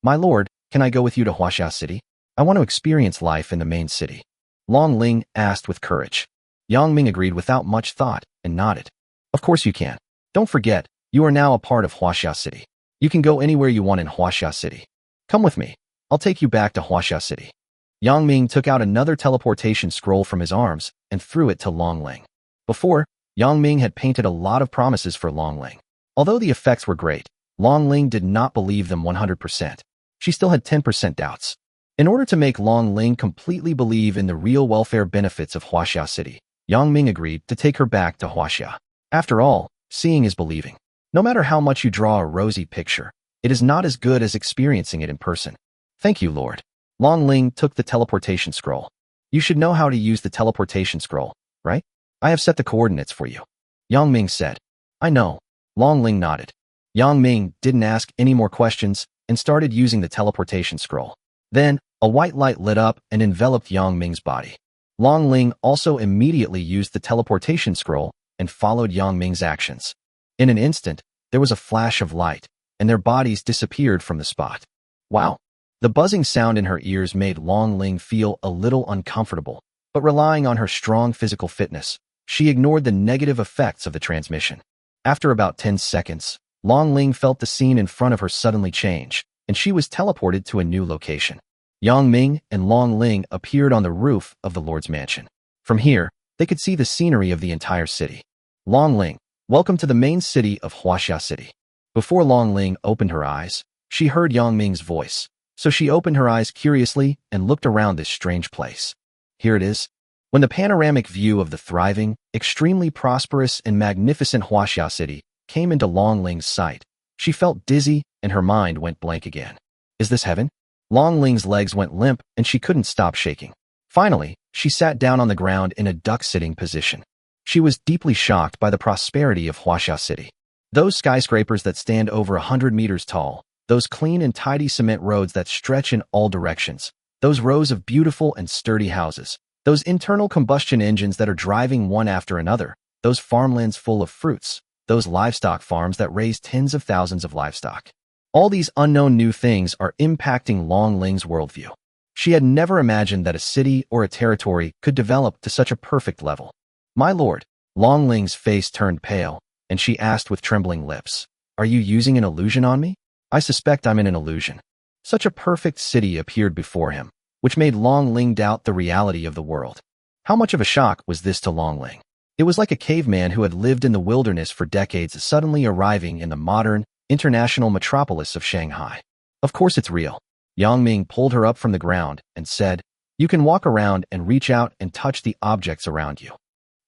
"My lord, can I go with you to Huaxia City? I want to experience life in the main city." Long Ling asked with courage. Yang Ming agreed without much thought and nodded. "Of course you can. Don't forget, you are now a part of Huaxia City. You can go anywhere you want in Huaxia City. Come with me. I'll take you back to Huaxia City." Yang Ming took out another teleportation scroll from his arms and threw it to Long Ling. Before, Yang Ming had painted a lot of promises for Long Ling. Although the effects were great, Long Ling did not believe them 100%. She still had 10% doubts. In order to make Long Ling completely believe in the real welfare benefits of Huaxia City, Yang Ming agreed to take her back to Huaxia. After all, seeing is believing. No matter how much you draw a rosy picture, it is not as good as experiencing it in person. "Thank you, Lord." Long Ling took the teleportation scroll. "You should know how to use the teleportation scroll, right? I have set the coordinates for you." Yang Ming said. "I know." Long Ling nodded. Yang Ming didn't ask any more questions and started using the teleportation scroll. Then, a white light lit up and enveloped Yang Ming's body. Long Ling also immediately used the teleportation scroll and followed Yang Ming's actions. In an instant, there was a flash of light, and their bodies disappeared from the spot. Wow! The buzzing sound in her ears made Long Ling feel a little uncomfortable, but relying on her strong physical fitness, she ignored the negative effects of the transmission. After about 10 seconds, Long Ling felt the scene in front of her suddenly change, and she was teleported to a new location. Yang Ming and Long Ling appeared on the roof of the Lord's mansion. From here, they could see the scenery of the entire city. "Long Ling, welcome to the main city of Huaxia City." Before Long Ling opened her eyes, she heard Yang Ming's voice, so she opened her eyes curiously and looked around this strange place. Here it is. When the panoramic view of the thriving, extremely prosperous and magnificent Huaxia City came into Long Ling's sight, she felt dizzy and her mind went blank again. Is this heaven? Long Ling's legs went limp and she couldn't stop shaking. Finally, she sat down on the ground in a duck-sitting position. She was deeply shocked by the prosperity of Huaxia City. Those skyscrapers that stand over 100 meters tall, those clean and tidy cement roads that stretch in all directions, those rows of beautiful and sturdy houses, those internal combustion engines that are driving one after another, those farmlands full of fruits, those livestock farms that raise tens of thousands of livestock. All these unknown new things are impacting Long Ling's worldview. She had never imagined that a city or a territory could develop to such a perfect level. "My lord," Long Ling's face turned pale, and she asked with trembling lips, "Are you using an illusion on me?" "I suspect I'm in an illusion." Such a perfect city appeared before him, which made Long Ling doubt the reality of the world. How much of a shock was this to Long Ling? It was like a caveman who had lived in the wilderness for decades suddenly arriving in the modern, international metropolis of Shanghai. Of course it's real. Yang Ming pulled her up from the ground and said, "You can walk around and reach out and touch the objects around you.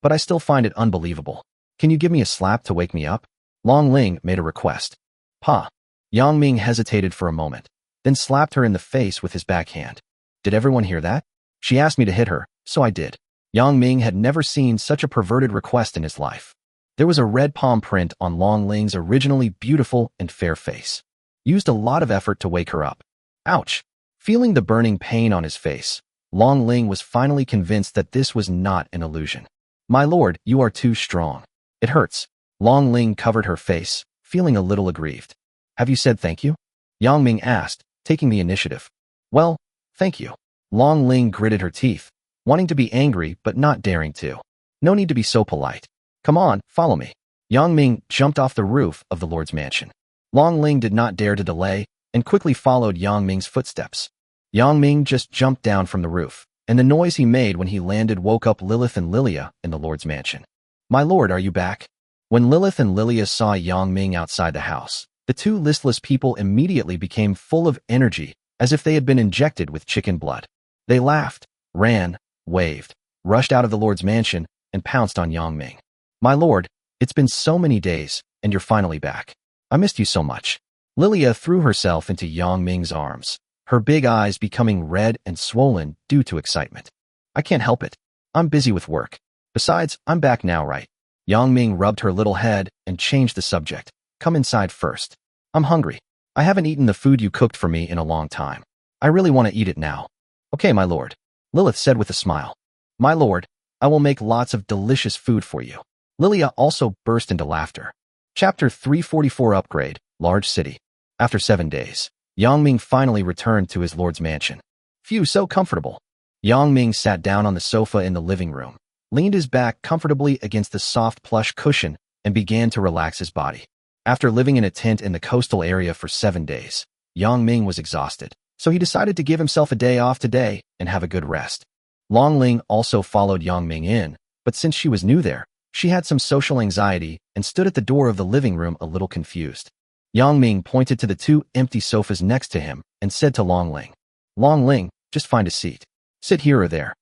But I still find it unbelievable. Can you give me a slap to wake me up?" Long Ling made a request. "Pa." Yang Ming hesitated for a moment, then slapped her in the face with his backhand. "Did everyone hear that? She asked me to hit her, so I did." Yang Ming had never seen such a perverted request in his life. There was a red palm print on Long Ling's originally beautiful and fair face. Used a lot of effort to wake her up. Ouch! Feeling the burning pain on his face, Long Ling was finally convinced that this was not an illusion. "My lord, you are too strong. It hurts." Long Ling covered her face, feeling a little aggrieved. "Have you said thank you?" Yang Ming asked, taking the initiative. "Well, thank you." Long Ling gritted her teeth, wanting to be angry but not daring to. "No need to be so polite. Come on, follow me." Yang Ming jumped off the roof of the Lord's mansion. Long Ling did not dare to delay and quickly followed Yang Ming's footsteps. Yang Ming just jumped down from the roof, and the noise he made when he landed woke up Lilith and Lilia in the Lord's mansion. "My lord, are you back?" When Lilith and Lilia saw Yang Ming outside the house, the two listless people immediately became full of energy, as if they had been injected with chicken blood. They laughed, ran, waved, rushed out of the Lord's mansion, and pounced on Yang Ming. "My lord, it's been so many days, and you're finally back. I missed you so much." Lilia threw herself into Yang Ming's arms, her big eyes becoming red and swollen due to excitement. "I can't help it. I'm busy with work. Besides, I'm back now, right?" Yang Ming rubbed her little head and changed the subject. "Come inside first. I'm hungry. I haven't eaten the food you cooked for me in a long time. I really want to eat it now." "Okay, my lord," Lilith said with a smile. "My lord, I will make lots of delicious food for you." Lilia also burst into laughter. Chapter 344 Upgrade, Large City. After 7 days, Yang Ming finally returned to his lord's mansion. Phew, so comfortable. Yang Ming sat down on the sofa in the living room, leaned his back comfortably against the soft plush cushion, and began to relax his body. After living in a tent in the coastal area for 7 days, Yang Ming was exhausted, so he decided to give himself a day off today and have a good rest. Long Ling also followed Yang Ming in, but since she was new there, she had some social anxiety and stood at the door of the living room a little confused. Yang Ming pointed to the 2 empty sofas next to him and said to Long Ling, "Long Ling, just find a seat. Sit here or there."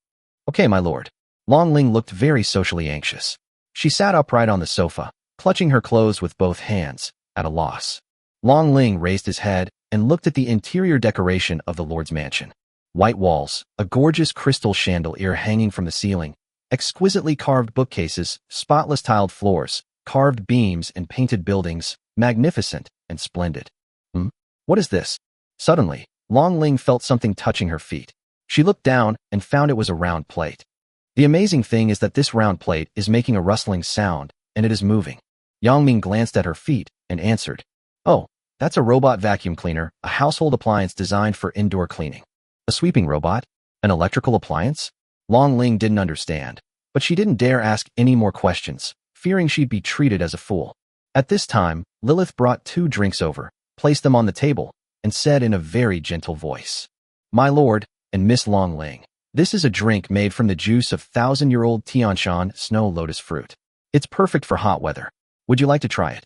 "Okay, my lord." Long Ling looked very socially anxious. She sat upright on the sofa, clutching her clothes with both hands, at a loss. Long Ling raised his head and looked at the interior decoration of the Lord's mansion. White walls, a gorgeous crystal chandelier hanging from the ceiling, exquisitely carved bookcases, spotless tiled floors, carved beams and painted buildings, magnificent and splendid. What is this?" Suddenly, Long Ling felt something touching her feet. She looked down and found it was a round plate. The amazing thing is that this round plate is making a rustling sound, and it is moving. Yang Ming glanced at her feet and answered, "Oh, that's a robot vacuum cleaner, a household appliance designed for indoor cleaning." "A sweeping robot? An electrical appliance?" Long Ling didn't understand, but she didn't dare ask any more questions, fearing she'd be treated as a fool. At this time, Lilith brought 2 drinks over, placed them on the table, and said in a very gentle voice, "My lord and Miss Long Ling, this is a drink made from the juice of 1,000-year-old Tianshan snow lotus fruit. It's perfect for hot weather. Would you like to try it?"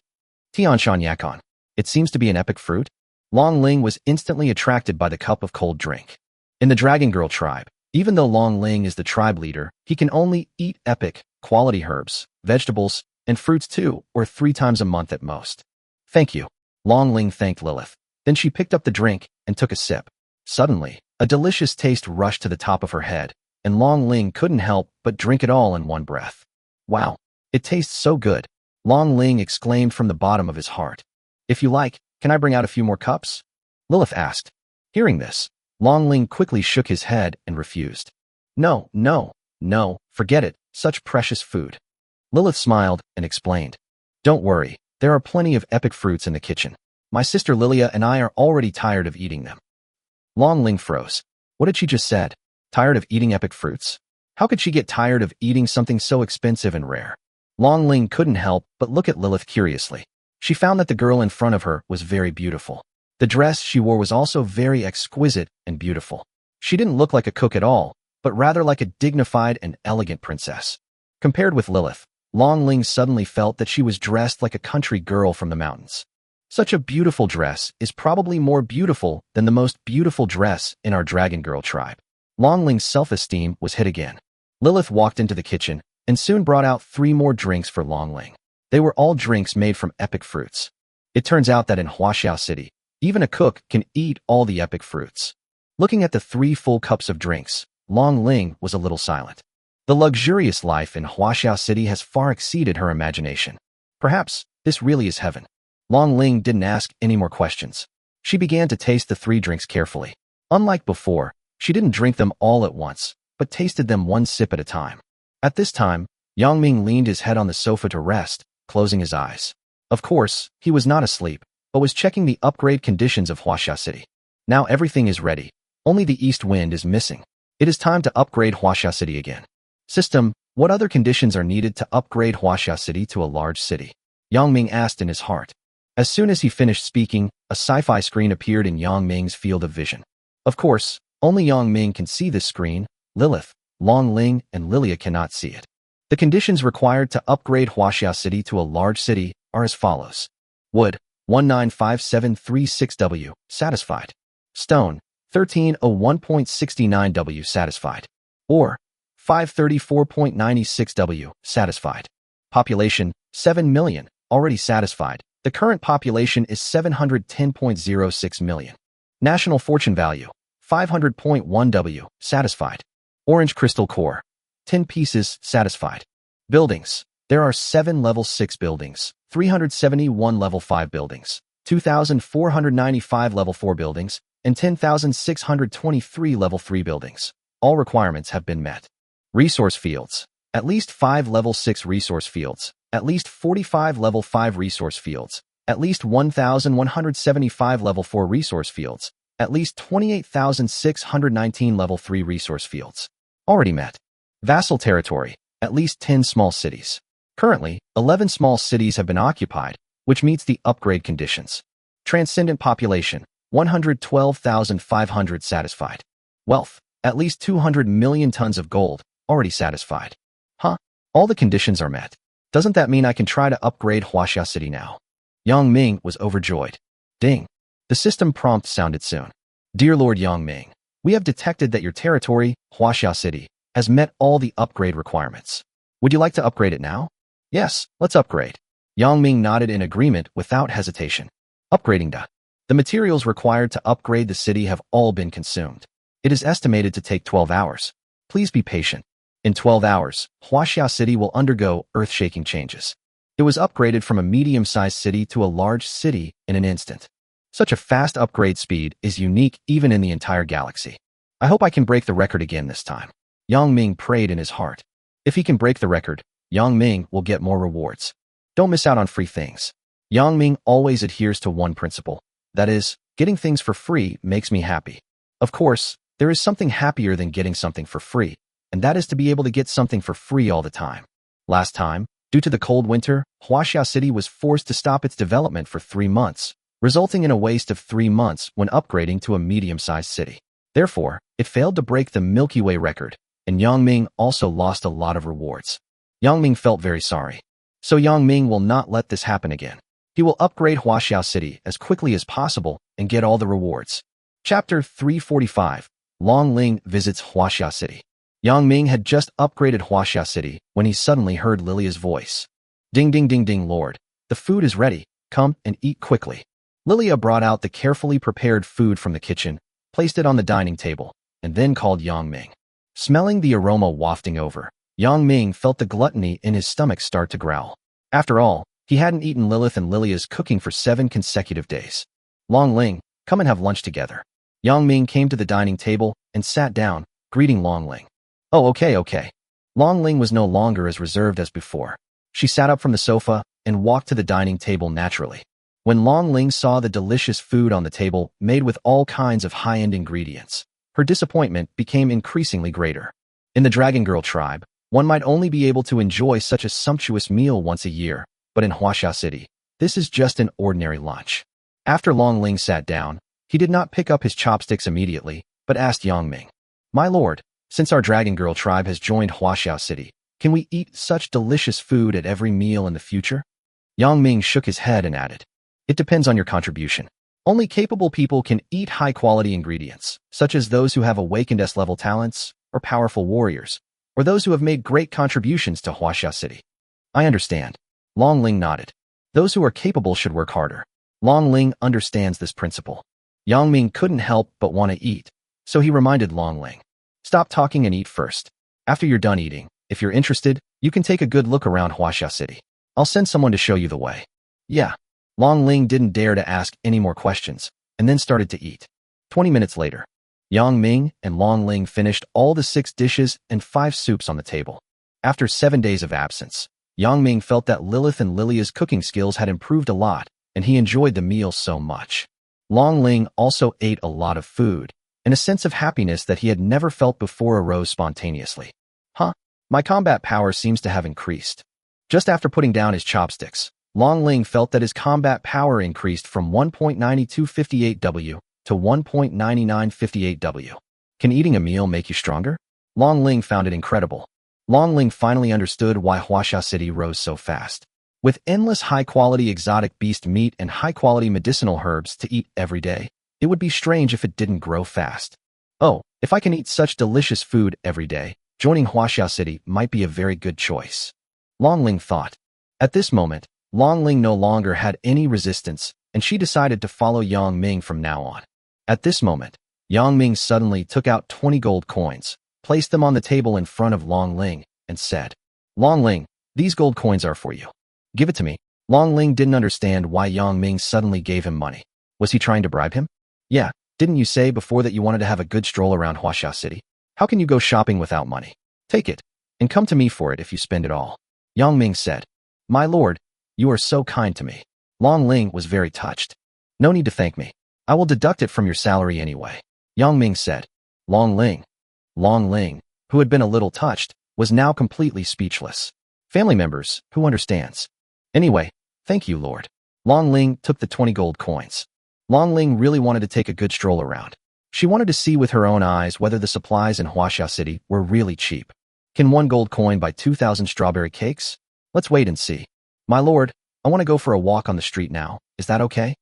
Tianshan Yakon. It seems to be an epic fruit. Long Ling was instantly attracted by the cup of cold drink. In the Dragon Girl tribe, even though Long Ling is the tribe leader, he can only eat epic, quality herbs, vegetables, and fruits 2 or 3 times a month at most. "Thank you." Long Ling thanked Lilith. Then she picked up the drink and took a sip. Suddenly, a delicious taste rushed to the top of her head, and Long Ling couldn't help but drink it all in one breath. "Wow, it tastes so good," Long Ling exclaimed from the bottom of his heart. "If you like, can I bring out a few more cups?" Lilith asked. Hearing this, Long Ling quickly shook his head and refused. No, forget it, such precious food." Lilith smiled and explained, "Don't worry, there are plenty of epic fruits in the kitchen. My sister Lilia and I are already tired of eating them." Long Ling froze. What had she just said? Tired of eating epic fruits? How could she get tired of eating something so expensive and rare? Long Ling couldn't help but look at Lilith curiously. She found that the girl in front of her was very beautiful. The dress she wore was also very exquisite and beautiful. She didn't look like a cook at all, but rather like a dignified and elegant princess. Compared with Lilith, Long Ling suddenly felt that she was dressed like a country girl from the mountains. Such a beautiful dress is probably more beautiful than the most beautiful dress in our Dragon Girl tribe. Long Ling's self-esteem was hit again. Lilith walked into the kitchen and soon brought out 3 more drinks for Long Ling. They were all drinks made from epic fruits. It turns out that in Huaxiao City, even a cook can eat all the epic fruits. Looking at the 3 full cups of drinks, Long Ling was a little silent. The luxurious life in Huaxiao City has far exceeded her imagination. Perhaps this really is heaven. Long Ling didn't ask any more questions. She began to taste the 3 drinks carefully. Unlike before, she didn't drink them all at once, but tasted them 1 sip at a time. At this time, Yang Ming leaned his head on the sofa to rest, closing his eyes. Of course, he was not asleep, but was checking the upgrade conditions of Huaxia City. Now everything is ready. Only the east wind is missing. It is time to upgrade Huaxia City again. System, what other conditions are needed to upgrade Huaxia City to a large city? Yang Ming asked in his heart. As soon as he finished speaking, a sci-fi screen appeared in Yang Ming's field of vision. Of course, only Yang Ming can see this screen. Lilith, Long Ling, and Lilia cannot see it. The conditions required to upgrade Huaxia City to a large city are as follows. Wood, 195736W, satisfied. Stone, 1301.69W, satisfied. Ore, 534.96W, satisfied. Population, 7 million, already satisfied. The current population is 710.06 million. National fortune value, 500.1W, satisfied. Orange crystal core, 10 pieces, satisfied. Buildings, there are 7 level 6 buildings, 371 level 5 buildings, 2,495 level 4 buildings, and 10,623 level 3 buildings. All requirements have been met. Resource fields, at least 5 level 6 resource fields, at least 45 level 5 resource fields, at least 1,175 level 4 resource fields, at least 28,619 level 3 resource fields. Already met. Vassal territory, at least 10 small cities. Currently, 11 small cities have been occupied, which meets the upgrade conditions. Transcendent population, 112,500 satisfied. Wealth, at least 200 million tons of gold, already satisfied. Huh? All the conditions are met. Doesn't that mean I can try to upgrade Huaxia City now? Yang Ming was overjoyed. Ding. The system prompt sounded soon. Dear Lord Yang Ming, we have detected that your territory, Huaxia City, has met all the upgrade requirements. Would you like to upgrade it now? Yes, let's upgrade. Yang Ming nodded in agreement without hesitation. Upgrading the materials required to upgrade the city have all been consumed. It is estimated to take 12 hours. Please be patient. In 12 hours, Huaxia City will undergo earth-shaking changes. It was upgraded from a medium-sized city to a large city in an instant. Such a fast upgrade speed is unique even in the entire galaxy. I hope I can break the record again this time. Yang Ming prayed in his heart. If he can break the record, Yang Ming will get more rewards. Don't miss out on free things. Yang Ming always adheres to one principle. That is, getting things for free makes me happy. Of course, there is something happier than getting something for free, and that is to be able to get something for free all the time. Last time, due to the cold winter, Huaxia City was forced to stop its development for 3 months, resulting in a waste of 3 months when upgrading to a medium-sized city. Therefore, it failed to break the Milky Way record, and Yang Ming also lost a lot of rewards. Yang Ming felt very sorry. So Yang Ming will not let this happen again. He will upgrade Huaxiao City as quickly as possible and get all the rewards. Chapter 345, Long Ling visits Huaxia City. Yang Ming had just upgraded Huaxia City when he suddenly heard Lilia's voice. Ding ding ding ding Lord, the food is ready, come and eat quickly. Lilia brought out the carefully prepared food from the kitchen, placed it on the dining table, and then called Yang Ming. Smelling the aroma wafting over, Yang Ming felt the gluttony in his stomach start to growl. After all, he hadn't eaten Lilith and Lilia's cooking for 7 consecutive days. Long Ling, come and have lunch together. Yang Ming came to the dining table and sat down, greeting Long Ling. Oh, okay. Long Ling was no longer as reserved as before. She sat up from the sofa and walked to the dining table naturally. When Long Ling saw the delicious food on the table made with all kinds of high-end ingredients, her disappointment became increasingly greater. In the Dragon Girl tribe, one might only be able to enjoy such a sumptuous meal once a year, but in Huaxia City, this is just an ordinary lunch. After Long Ling sat down, he did not pick up his chopsticks immediately, but asked Yang Ming, "My lord, since our Dragon Girl tribe has joined Huaxiao City, can we eat such delicious food at every meal in the future?" Yang Ming shook his head and added, "It depends on your contribution. Only capable people can eat high-quality ingredients, such as those who have awakened S-level talents, or powerful warriors, or those who have made great contributions to Huaxia City." "I understand." Long Ling nodded. "Those who are capable should work harder." Long Ling understands this principle. Yang Ming couldn't help but want to eat, so he reminded Long Ling, "Stop talking and eat first. After you're done eating, if you're interested, you can take a good look around Huaxia City. I'll send someone to show you the way." "Yeah." Long Ling didn't dare to ask any more questions, and then started to eat. 20 minutes later, Yang Ming and Long Ling finished all the 6 dishes and 5 soups on the table. After 7 days of absence, Yang Ming felt that Lilith and Lilia's cooking skills had improved a lot, and he enjoyed the meal so much. Long Ling also ate a lot of food, and a sense of happiness that he had never felt before arose spontaneously. "Huh? My combat power seems to have increased." Just after putting down his chopsticks, Long Ling felt that his combat power increased from 1.9258 W to 1.9958 W. Can eating a meal make you stronger? Long Ling found it incredible. Long Ling finally understood why Huaxia City rose so fast. With endless high-quality exotic beast meat and high-quality medicinal herbs to eat every day, it would be strange if it didn't grow fast. "Oh, if I can eat such delicious food every day, joining Huaxia City might be a very good choice," Long Ling thought. At this moment, Long Ling no longer had any resistance, and she decided to follow Yang Ming from now on. At this moment, Yang Ming suddenly took out 20 gold coins, placed them on the table in front of Long Ling, and said, "Long Ling, these gold coins are for you. Give it to me." Long Ling didn't understand why Yang Ming suddenly gave him money. Was he trying to bribe him? "Yeah, didn't you say before that you wanted to have a good stroll around Huaxia City? How can you go shopping without money? Take it, and come to me for it if you spend it all." Yang Ming said, "My lord, you are so kind to me." Long Ling was very touched. "No need to thank me. I will deduct it from your salary anyway," Yang Ming said. Long Ling, who had been a little touched, was now completely speechless. Family members, who understands? "Anyway, thank you, lord." Long Ling took the 20 gold coins. Long Ling really wanted to take a good stroll around. She wanted to see with her own eyes whether the supplies in Huaxia City were really cheap. Can 1 gold coin buy 2,000 strawberry cakes? Let's wait and see. "My lord, I want to go for a walk on the street now. Is that okay?"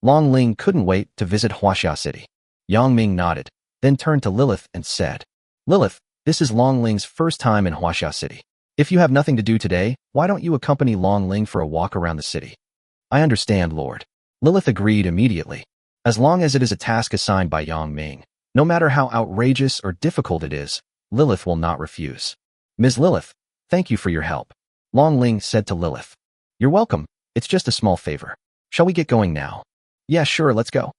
Long Ling couldn't wait to visit Huaxia City. Yang Ming nodded, then turned to Lilith and said, "Lilith, this is Long Ling's first time in Huaxia City. If you have nothing to do today, why don't you accompany Long Ling for a walk around the city?" "I understand, lord." Lilith agreed immediately. As long as it is a task assigned by Yang Ming, no matter how outrageous or difficult it is, Lilith will not refuse. "Ms. Lilith, thank you for your help," Long Ling said to Lilith. "You're welcome. It's just a small favor. Shall we get going now?" "Yeah, sure, let's go."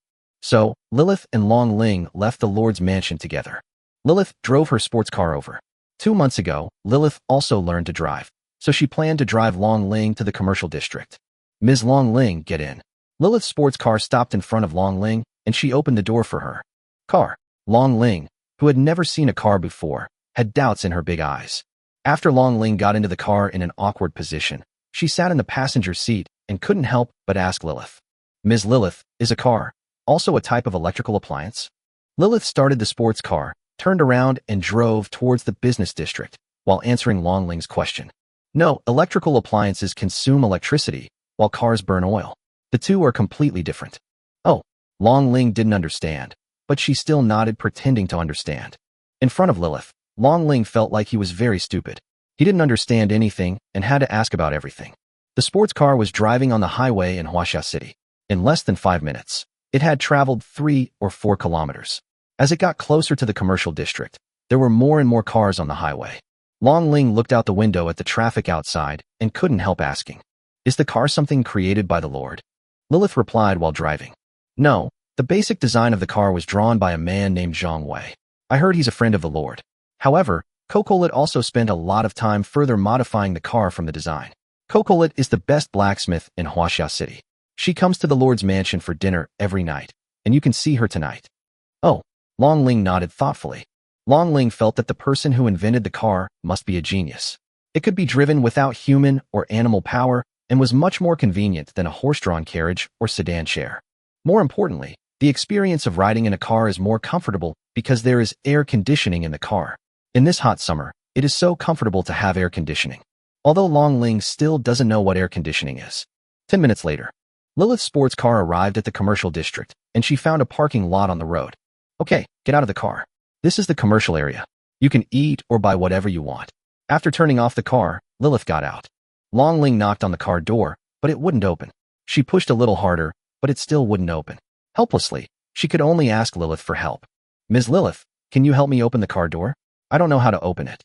So, Lilith and Long Ling left the Lord's mansion together. Lilith drove her sports car over. 2 months ago, Lilith also learned to drive, so she planned to drive Long Ling to the commercial district. "Ms. Long Ling, get in." Lilith's sports car stopped in front of Long Ling, and she opened the door for her. Car. Long Ling, who had never seen a car before, had doubts in her big eyes. After Long Ling got into the car in an awkward position, she sat in the passenger seat and couldn't help but ask Lilith, "Ms. Lilith, is a car also a type of electrical appliance?" Lilith started the sports car, turned around and drove towards the business district while answering Long Ling's question. "No, electrical appliances consume electricity, while cars burn oil. The two are completely different." "Oh." Long Ling didn't understand, but she still nodded, pretending to understand. In front of Lilith, Long Ling felt like he was very stupid. He didn't understand anything and had to ask about everything. The sports car was driving on the highway in Huaxia City. In less than 5 minutes, it had traveled 3 or 4 kilometers. As it got closer to the commercial district, there were more and more cars on the highway. Long Ling looked out the window at the traffic outside and couldn't help asking, "Is the car something created by the Lord?" Lilith replied while driving, "No, the basic design of the car was drawn by a man named Zhang Wei. I heard he's a friend of the Lord. Kokolit also spent a lot of time further modifying the car from the design. Kokolit is the best blacksmith in Huaxia City. She comes to the Lord's mansion for dinner every night, and you can see her tonight." "Oh." Long Ling nodded thoughtfully. Long Ling felt that the person who invented the car must be a genius. It could be driven without human or animal power and was much more convenient than a horse-drawn carriage or sedan chair. More importantly, the experience of riding in a car is more comfortable because there is air conditioning in the car. In this hot summer, it is so comfortable to have air conditioning. Although Long Ling still doesn't know what air conditioning is. 10 minutes later, Lilith's sports car arrived at the commercial district, and she found a parking lot on the road. Okay, get out of the car. This is the commercial area. You can eat or buy whatever you want. After turning off the car, Lilith got out. Long Ling knocked on the car door, but it wouldn't open. She pushed a little harder, but it still wouldn't open. Helplessly, she could only ask Lilith for help. Ms. Lilith, can you help me open the car door? I don't know how to open it.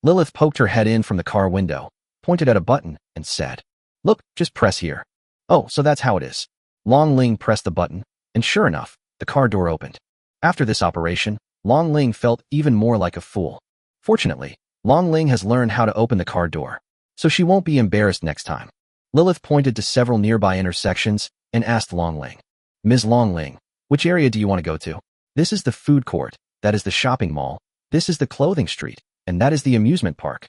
Lilith poked her head in from the car window, pointed at a button, and said, Look, just press here. Oh, so that's how it is. Long Ling pressed the button, and sure enough, the car door opened. After this operation, Long Ling felt even more like a fool. Fortunately, Long Ling has learned how to open the car door, so she won't be embarrassed next time. Lilith pointed to several nearby intersections and asked Long Ling, Ms. Long Ling, which area do you want to go to? This is the food court, that is the shopping mall, this is the clothing street, and that is the amusement park.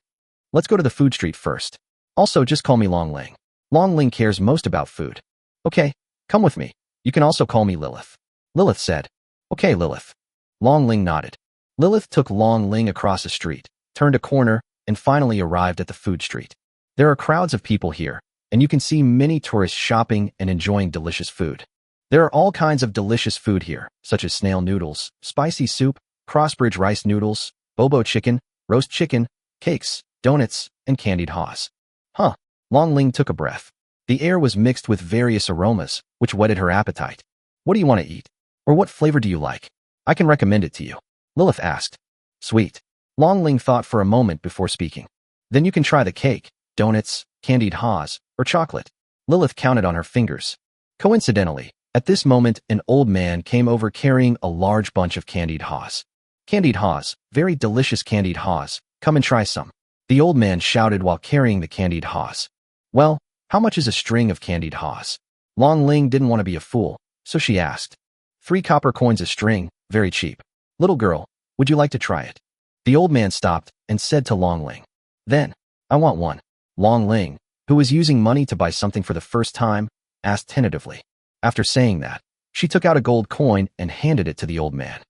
Let's go to the food street first. Also, just call me Long Ling. Long Ling cares most about food. Okay, come with me. You can also call me Lilith. Lilith said, Okay, Lilith. Long Ling nodded. Lilith took Long Ling across a street, turned a corner, and finally arrived at the food street. There are crowds of people here, and you can see many tourists shopping and enjoying delicious food. There are all kinds of delicious food here, such as snail noodles, spicy soup, crossbridge rice noodles, bobo chicken, roast chicken, cakes, donuts, and candied haws. Huh. Long Ling took a breath. The air was mixed with various aromas, which whetted her appetite. What do you want to eat? Or what flavor do you like? I can recommend it to you. Lilith asked. Sweet. Long Ling thought for a moment before speaking. Then you can try the cake, donuts, candied haws, or chocolate. Lilith counted on her fingers. Coincidentally, at this moment, an old man came over carrying a large bunch of candied haws. Candied haws, very delicious candied haws. Come and try some. The old man shouted while carrying the candied haws. Well, how much is a string of candied haws? Long Ling didn't want to be a fool, so she asked. 3 copper coins a string, very cheap. Little girl, would you like to try it? The old man stopped and said to Long Ling. Then, I want one. Long Ling, who was using money to buy something for the first time, asked tentatively. After saying that, she took out a gold coin and handed it to the old man.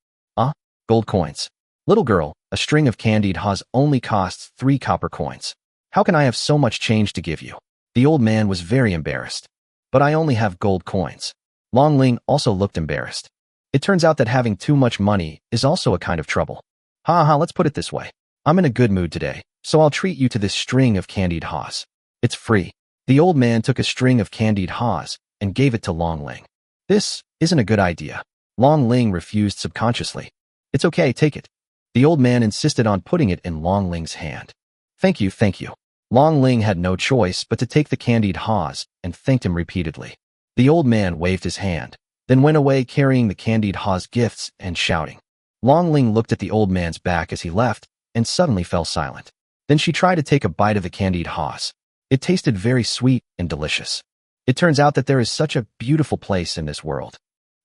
Gold coins. Little girl, a string of candied haws only costs 3 copper coins. How can I have so much change to give you? The old man was very embarrassed. But I only have gold coins. Long Ling also looked embarrassed. It turns out that having too much money is also a kind of trouble. Let's put it this way. I'm in a good mood today, so I'll treat you to this string of candied haws. It's free. The old man took a string of candied haws and gave it to Long Ling. This isn't a good idea. Long Ling refused subconsciously. It's okay, take it. The old man insisted on putting it in Long Ling's hand. Thank you, thank you. Long Ling had no choice but to take the candied haws and thanked him repeatedly. The old man waved his hand, then went away carrying the candied haws gifts and shouting. Long Ling looked at the old man's back as he left and suddenly fell silent. Then she tried to take a bite of the candied haws. It tasted very sweet and delicious. It turns out that there is such a beautiful place in this world.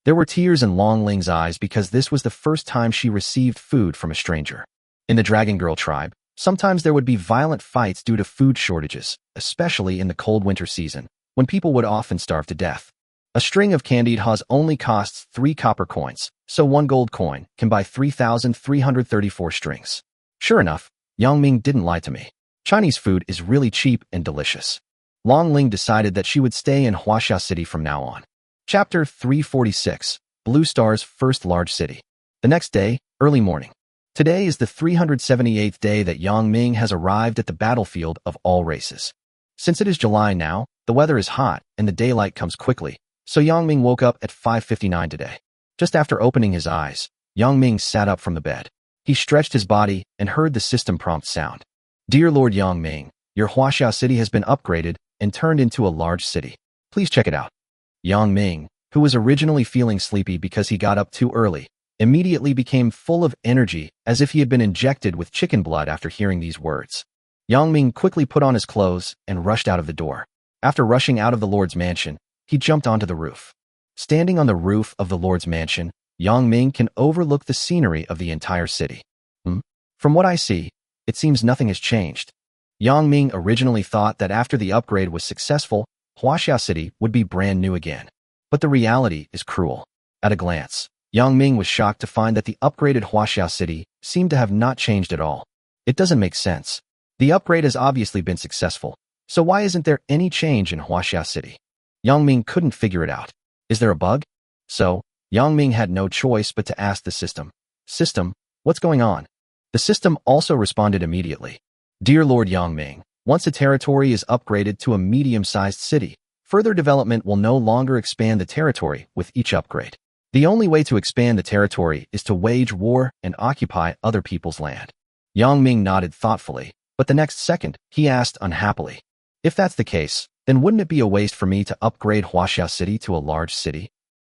There were tears in Long Ling's eyes because this was the first time she received food from a stranger. In the Dragon Girl tribe, sometimes there would be violent fights due to food shortages, especially in the cold winter season, when people would often starve to death. A string of candied haws only costs 3 copper coins, so 1 gold coin can buy 3,334 strings. Sure enough, Yang Ming didn't lie to me. Chinese food is really cheap and delicious. Long Ling decided that she would stay in Huaxia City from now on. Chapter 346, Blue Star's First Large City. The next day, early morning. Today is the 378th day that Yang Ming has arrived at the battlefield of all races. Since it is July now, the weather is hot and the daylight comes quickly, so Yang Ming woke up at 5:59 today. Just after opening his eyes, Yang Ming sat up from the bed. He stretched his body and heard the system prompt sound. Dear Lord Yang Ming, your Huaxia City has been upgraded and turned into a large city. Please check it out. Yang Ming, who was originally feeling sleepy because he got up too early, immediately became full of energy as if he had been injected with chicken blood after hearing these words. Yang Ming quickly put on his clothes and rushed out of the door. After rushing out of the Lord's mansion, he jumped onto the roof. Standing on the roof of the Lord's mansion, Yang Ming can overlook the scenery of the entire city. From what I see, it seems nothing has changed. Yang Ming originally thought that after the upgrade was successful, Huaxia City would be brand new again. but the reality is cruel. At a glance, Yang Ming was shocked to find that the upgraded Huaxia city seemed to have not changed at all. It doesn't make sense. The upgrade has obviously been successful, so why isn't there any change in Huaxia city? Yang Ming couldn't figure it out. Is there a bug? So, Yang Ming had no choice but to ask the system. System, what's going on? The system also responded immediately. Dear Lord Yang Ming, once a territory is upgraded to a medium-sized city, further development will no longer expand the territory with each upgrade. The only way to expand the territory is to wage war and occupy other people's land. Yang Ming nodded thoughtfully, but the next second, he asked unhappily. If that's the case, then wouldn't it be a waste for me to upgrade Huaxia City to a large city?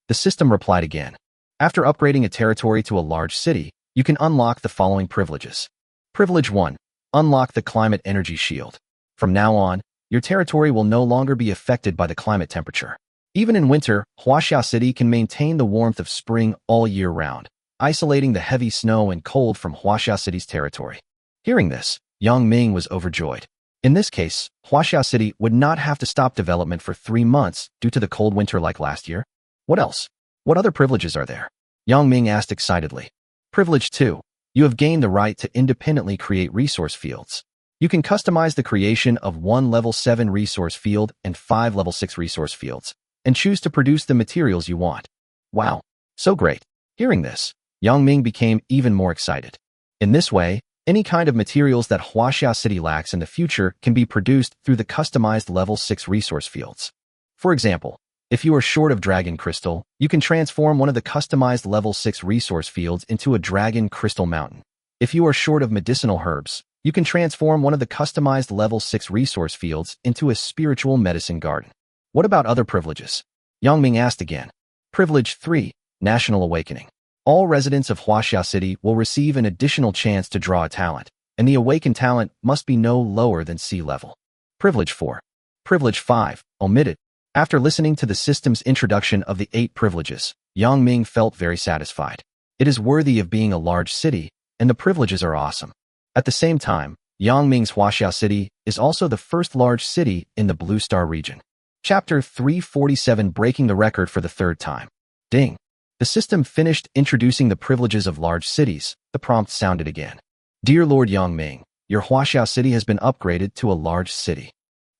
The system replied again. After upgrading a territory to a large city, you can unlock the following privileges. Privilege 1. Unlock the climate energy shield. From now on, your territory will no longer be affected by the climate temperature. Even in winter, Huaxia City can maintain the warmth of spring all year round, isolating the heavy snow and cold from Huaxia City's territory. Hearing this, Yang Ming was overjoyed. In this case, Huaxia City would not have to stop development for 3 months due to the cold winter like last year. What else? What other privileges are there? Yang Ming asked excitedly. Privilege 2. You have gained the right to independently create resource fields. You can customize the creation of 1 level 7 resource field and 5 level 6 resource fields, and choose to produce the materials you want. Wow, so great. Hearing this, Yang Ming became even more excited. In this way, any kind of materials that Huaxia City lacks in the future can be produced through the customized level 6 resource fields. For example, if you are short of dragon crystal, you can transform one of the customized level 6 resource fields into a dragon crystal mountain. If you are short of medicinal herbs, you can transform one of the customized level 6 resource fields into a spiritual medicine garden. What about other privileges? Yang Ming asked again. Privilege 3. National Awakening. All residents of Huaxia City will receive an additional chance to draw a talent, and the awakened talent must be no lower than sea level. Privilege 4. Privilege 5. Omitted. After listening to the system's introduction of the 8 privileges, Yang Ming felt very satisfied. It is worthy of being a large city, and the privileges are awesome. At the same time, Yang Ming's Huaxia City is also the first large city in the Blue Star region. Chapter 347 Breaking the Record for the 3rd time. Ding. The system finished introducing the privileges of large cities. The prompt sounded again. Dear Lord Yang Ming, your Huaxia City has been upgraded to a large city.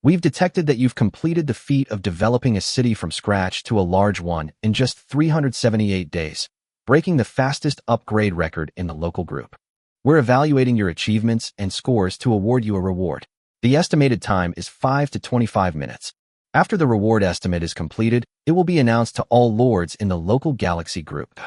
We've detected that you've completed the feat of developing a city from scratch to a large one in just 378 days, breaking the fastest upgrade record in the local group. We're evaluating your achievements and scores to award you a reward. The estimated time is 5 to 25 minutes. After the reward estimate is completed, it will be announced to all lords in the local galaxy group.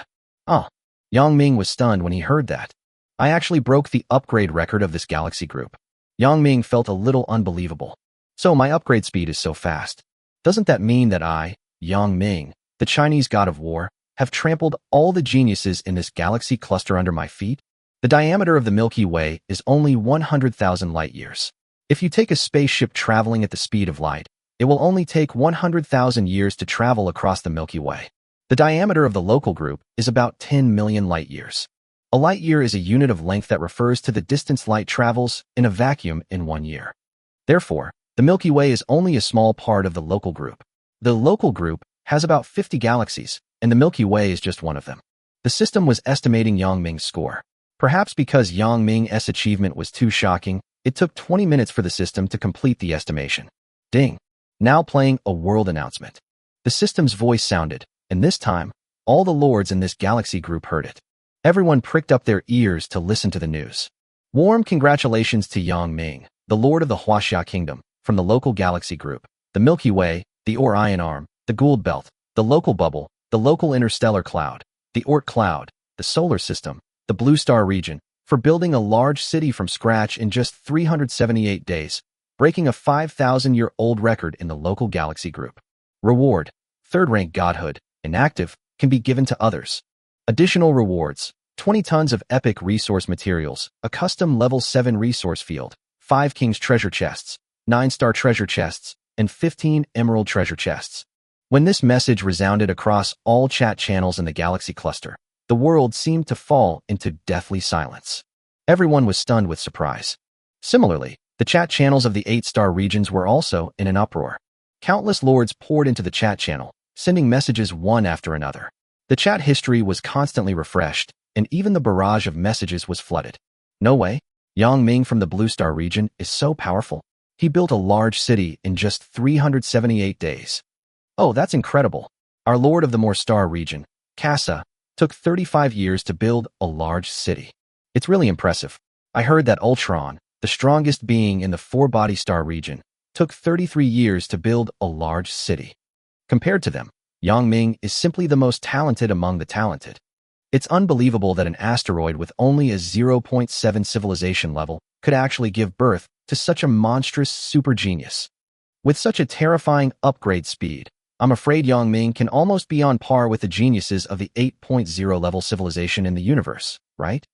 Yang Ming was stunned when he heard that. I actually broke the upgrade record of this galaxy group. Yang Ming felt a little unbelievable. So my upgrade speed is so fast. Doesn't that mean that I, Yang Ming, the Chinese god of war, have trampled all the geniuses in this galaxy cluster under my feet? The diameter of the Milky Way is only 100,000 light-years. If you take a spaceship traveling at the speed of light, it will only take 100,000 years to travel across the Milky Way. The diameter of the local group is about 10 million light-years. A light-year is a unit of length that refers to the distance light travels in a vacuum in 1 year. Therefore, the Milky Way is only a small part of the local group. The local group has about 50 galaxies, and the Milky Way is just one of them. The system was estimating Yang Ming's score. Perhaps because Yang Ming's achievement was too shocking, it took 20 minutes for the system to complete the estimation. Ding. Now playing a world announcement. The system's voice sounded, and this time, all the lords in this galaxy group heard it. Everyone pricked up their ears to listen to the news. Warm congratulations to Yang Ming, the lord of the Huaxia Kingdom, from the local galaxy group, the Milky Way, the Orion Arm, the Gould Belt, the local bubble, the local interstellar cloud, the Oort cloud, the solar system, the Blue Star region, for building a large city from scratch in just 378 days, breaking a 5,000-year-old record in the local galaxy group. Reward, 3rd-rank godhood, inactive, can be given to others. Additional rewards, 20 tons of epic resource materials, a custom level 7 resource field, 5 king's treasure chests, 9-star treasure chests, and 15 emerald treasure chests. When this message resounded across all chat channels in the galaxy cluster, the world seemed to fall into deathly silence. Everyone was stunned with surprise. Similarly, the chat channels of the 8-star regions were also in an uproar. Countless lords poured into the chat channel, sending messages one after another. The chat history was constantly refreshed, and even the barrage of messages was flooded. No way. Yang Ming from the Blue Star region is so powerful. He built a large city in just 378 days. Oh, that's incredible. Our Lord of the More Star region, Casa, took 35 years to build a large city. It's really impressive. I heard that Ultron, the strongest being in the four-body star region, took 33 years to build a large city. Compared to them, Yang Ming is simply the most talented among the talented. It's unbelievable that an asteroid with only a 0.7 civilization level could actually give birth to such a monstrous super genius. With such a terrifying upgrade speed, I'm afraid Yang Ming can almost be on par with the geniuses of the 8.0 level civilization in the universe, right?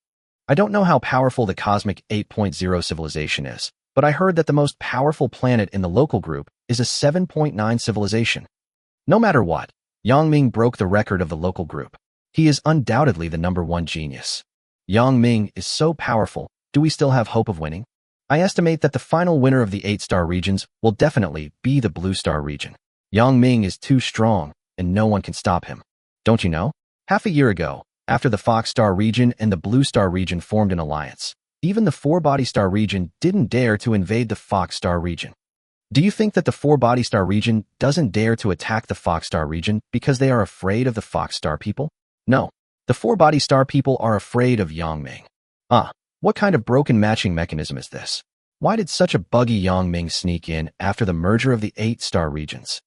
I don't know how powerful the cosmic 8.0 civilization is, but I heard that the most powerful planet in the local group is a 7.9 civilization. No matter what, Yang Ming broke the record of the local group. He is undoubtedly the #1 genius. Yang Ming is so powerful, do we still have hope of winning? I estimate that the final winner of the 8-star regions will definitely be the Blue Star region. Yang Ming is too strong, and no one can stop him. Don't you know? Half a year ago, after the Fox Star region and the Blue Star region formed an alliance, even the Four-Body Star region didn't dare to invade the Fox Star region. Do you think that the Four-Body Star region doesn't dare to attack the Fox Star region because they are afraid of the Fox Star people? No, the Four-Body Star people are afraid of Yang Ming. What kind of broken matching mechanism is this? Why did such a buggy Yang Ming sneak in after the merger of the 8-star regions?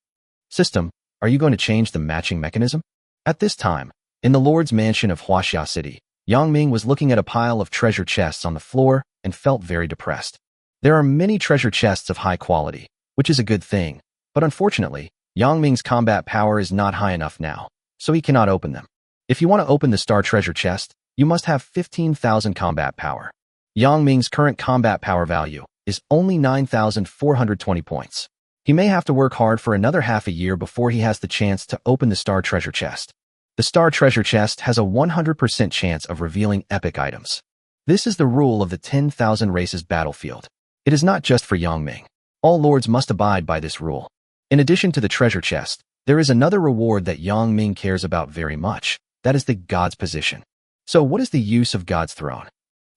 System, are you going to change the matching mechanism? At this time, in the Lord's mansion of Huaxia City, Yang Ming was looking at a pile of treasure chests on the floor and felt very depressed. There are many treasure chests of high quality, which is a good thing, but unfortunately, Yang Ming's combat power is not high enough now, so he cannot open them. If you want to open the star treasure chest, you must have 15,000 combat power. Yang Ming's current combat power value is only 9,420 points. He may have to work hard for another half a year before he has the chance to open the star treasure chest. The star treasure chest has a 100% chance of revealing epic items. This is the rule of the 10,000 races battlefield. It is not just for Yang Ming. All lords must abide by this rule. In addition to the treasure chest, there is another reward that Yang Ming cares about very much. That is the God's position. So what is the use of God's throne?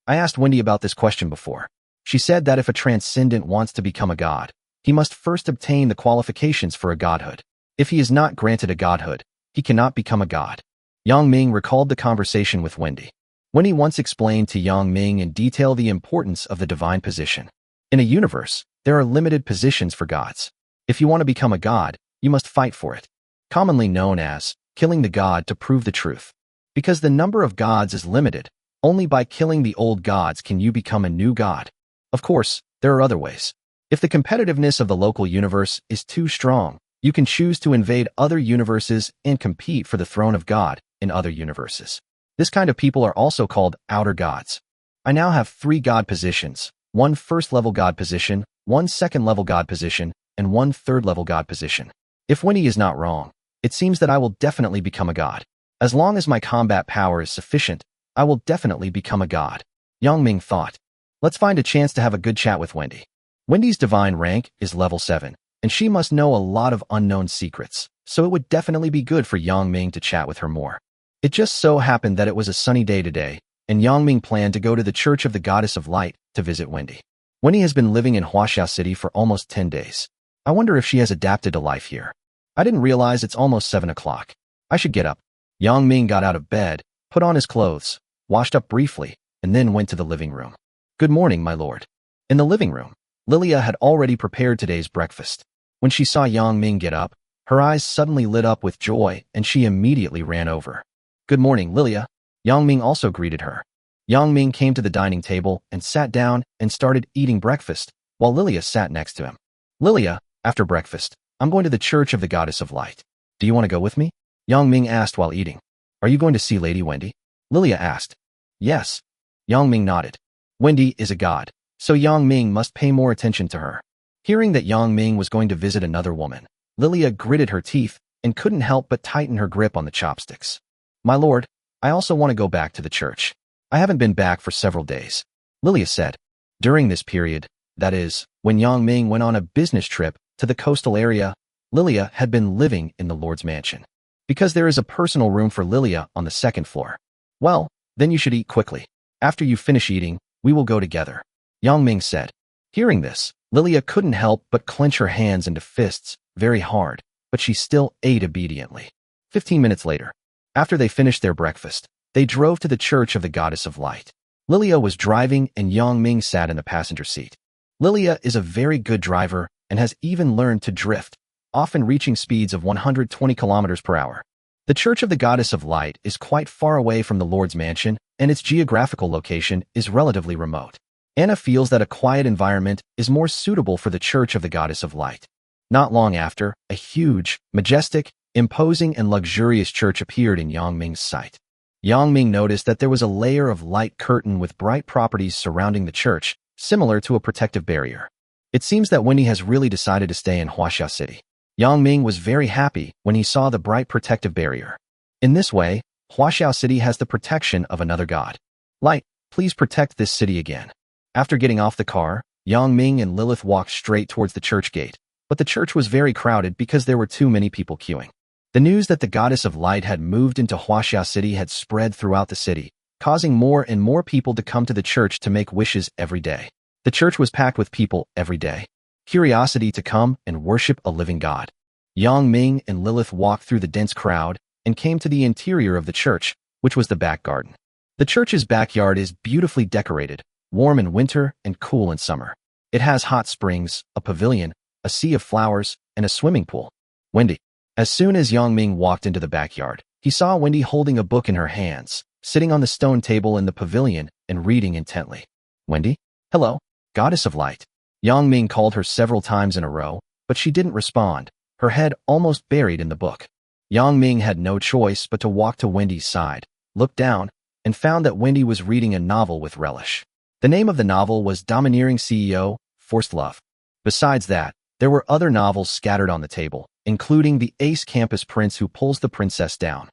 I asked Wendy about this question before. She said that if a transcendent wants to become a god, he must first obtain the qualifications for a godhood. If he is not granted a godhood, he cannot become a god. Yang Ming recalled the conversation with Wendy. Wendy once explained to Yang Ming in detail the importance of the divine position. In a universe, there are limited positions for gods. If you want to become a god, you must fight for it. Commonly known as killing the god to prove the truth. Because the number of gods is limited, only by killing the old gods can you become a new god. Of course, there are other ways. If the competitiveness of the local universe is too strong, you can choose to invade other universes and compete for the throne of God in other universes. This kind of people are also called outer gods. I now have 3 god positions, 1 first-level god position, 1 second-level god position, and 1 third-level god position. If Winnie is not wrong, it seems that I will definitely become a god. As long as my combat power is sufficient, I will definitely become a god. Yang Ming thought. Let's find a chance to have a good chat with Wendy. Wendy's divine rank is level 7, and she must know a lot of unknown secrets, so it would definitely be good for Yang Ming to chat with her more. It just so happened that it was a sunny day today, and Yang Ming planned to go to the Church of the Goddess of Light to visit Wendy. Wendy has been living in Huaxia City for almost 10 days. I wonder if she has adapted to life here. I didn't realize it's almost 7 o'clock. I should get up. Yang Ming got out of bed, put on his clothes, washed up briefly, and then went to the living room. Good morning, my lord. In the living room, Lilia had already prepared today's breakfast. When she saw Yang Ming get up, her eyes suddenly lit up with joy, and she immediately ran over. Good morning, Lilia. Yang Ming also greeted her. Yang Ming came to the dining table and sat down and started eating breakfast, while Lilia sat next to him. Lilia, after breakfast, I'm going to the Church of the Goddess of Light. Do you want to go with me? Yang Ming asked while eating. Are you going to see Lady Wendy? Lilia asked. Yes. Yang Ming nodded. Wendy is a god, so Yang Ming must pay more attention to her. Hearing that Yang Ming was going to visit another woman, Lilia gritted her teeth and couldn't help but tighten her grip on the chopsticks. My lord, I also want to go back to the church. I haven't been back for several days, Lilia said. During this period, that is, when Yang Ming went on a business trip to the coastal area, Lilia had been living in the Lord's mansion. Because there is a personal room for Lilia on the second floor. Well, then you should eat quickly. After you finish eating, we will go together, Yang Ming said. Hearing this, Lilia couldn't help but clench her hands into fists very hard, but she still ate obediently. 15 minutes later, after they finished their breakfast, they drove to the Church of the Goddess of Light. Lilia was driving and Yang Ming sat in the passenger seat. Lilia is a very good driver and has even learned to drift, often reaching speeds of 120 kilometers per hour. The Church of the Goddess of Light is quite far away from the Lord's mansion, and its geographical location is relatively remote. Anna feels that a quiet environment is more suitable for the Church of the Goddess of Light. Not long after, a huge, majestic, imposing, and luxurious church appeared in Yang Ming's sight. Yang Ming noticed that there was a layer of light curtain with bright properties surrounding the church, similar to a protective barrier. It seems that Wendy has really decided to stay in Huaxia City. Yang Ming was very happy when he saw the bright protective barrier. In this way, Huaxia City has the protection of another god. Light, please protect this city again. After getting off the car, Yang Ming and Lilith walked straight towards the church gate, but the church was very crowded because there were too many people queuing. The news that the Goddess of Light had moved into Huaxia City had spread throughout the city, causing more and more people to come to the church to make wishes every day. The church was packed with people every day. Curiosity to come and worship a living god. Yang Ming and Lilith walked through the dense crowd and came to the interior of the church, which was the back garden. The church's backyard is beautifully decorated, warm in winter and cool in summer. It has hot springs, a pavilion, a sea of flowers, and a swimming pool. Wendy. As soon as Yang Ming walked into the backyard, he saw Wendy holding a book in her hands, sitting on the stone table in the pavilion and reading intently. Wendy? Hello, Goddess of Light. Yang Ming called her several times in a row, but she didn't respond, her head almost buried in the book. Yang Ming had no choice but to walk to Wendy's side, look down, and found that Wendy was reading a novel with relish. The name of the novel was Domineering CEO, Forced Love. Besides that, there were other novels scattered on the table, including The Ace Campus Prince Who Pulls the Princess Down,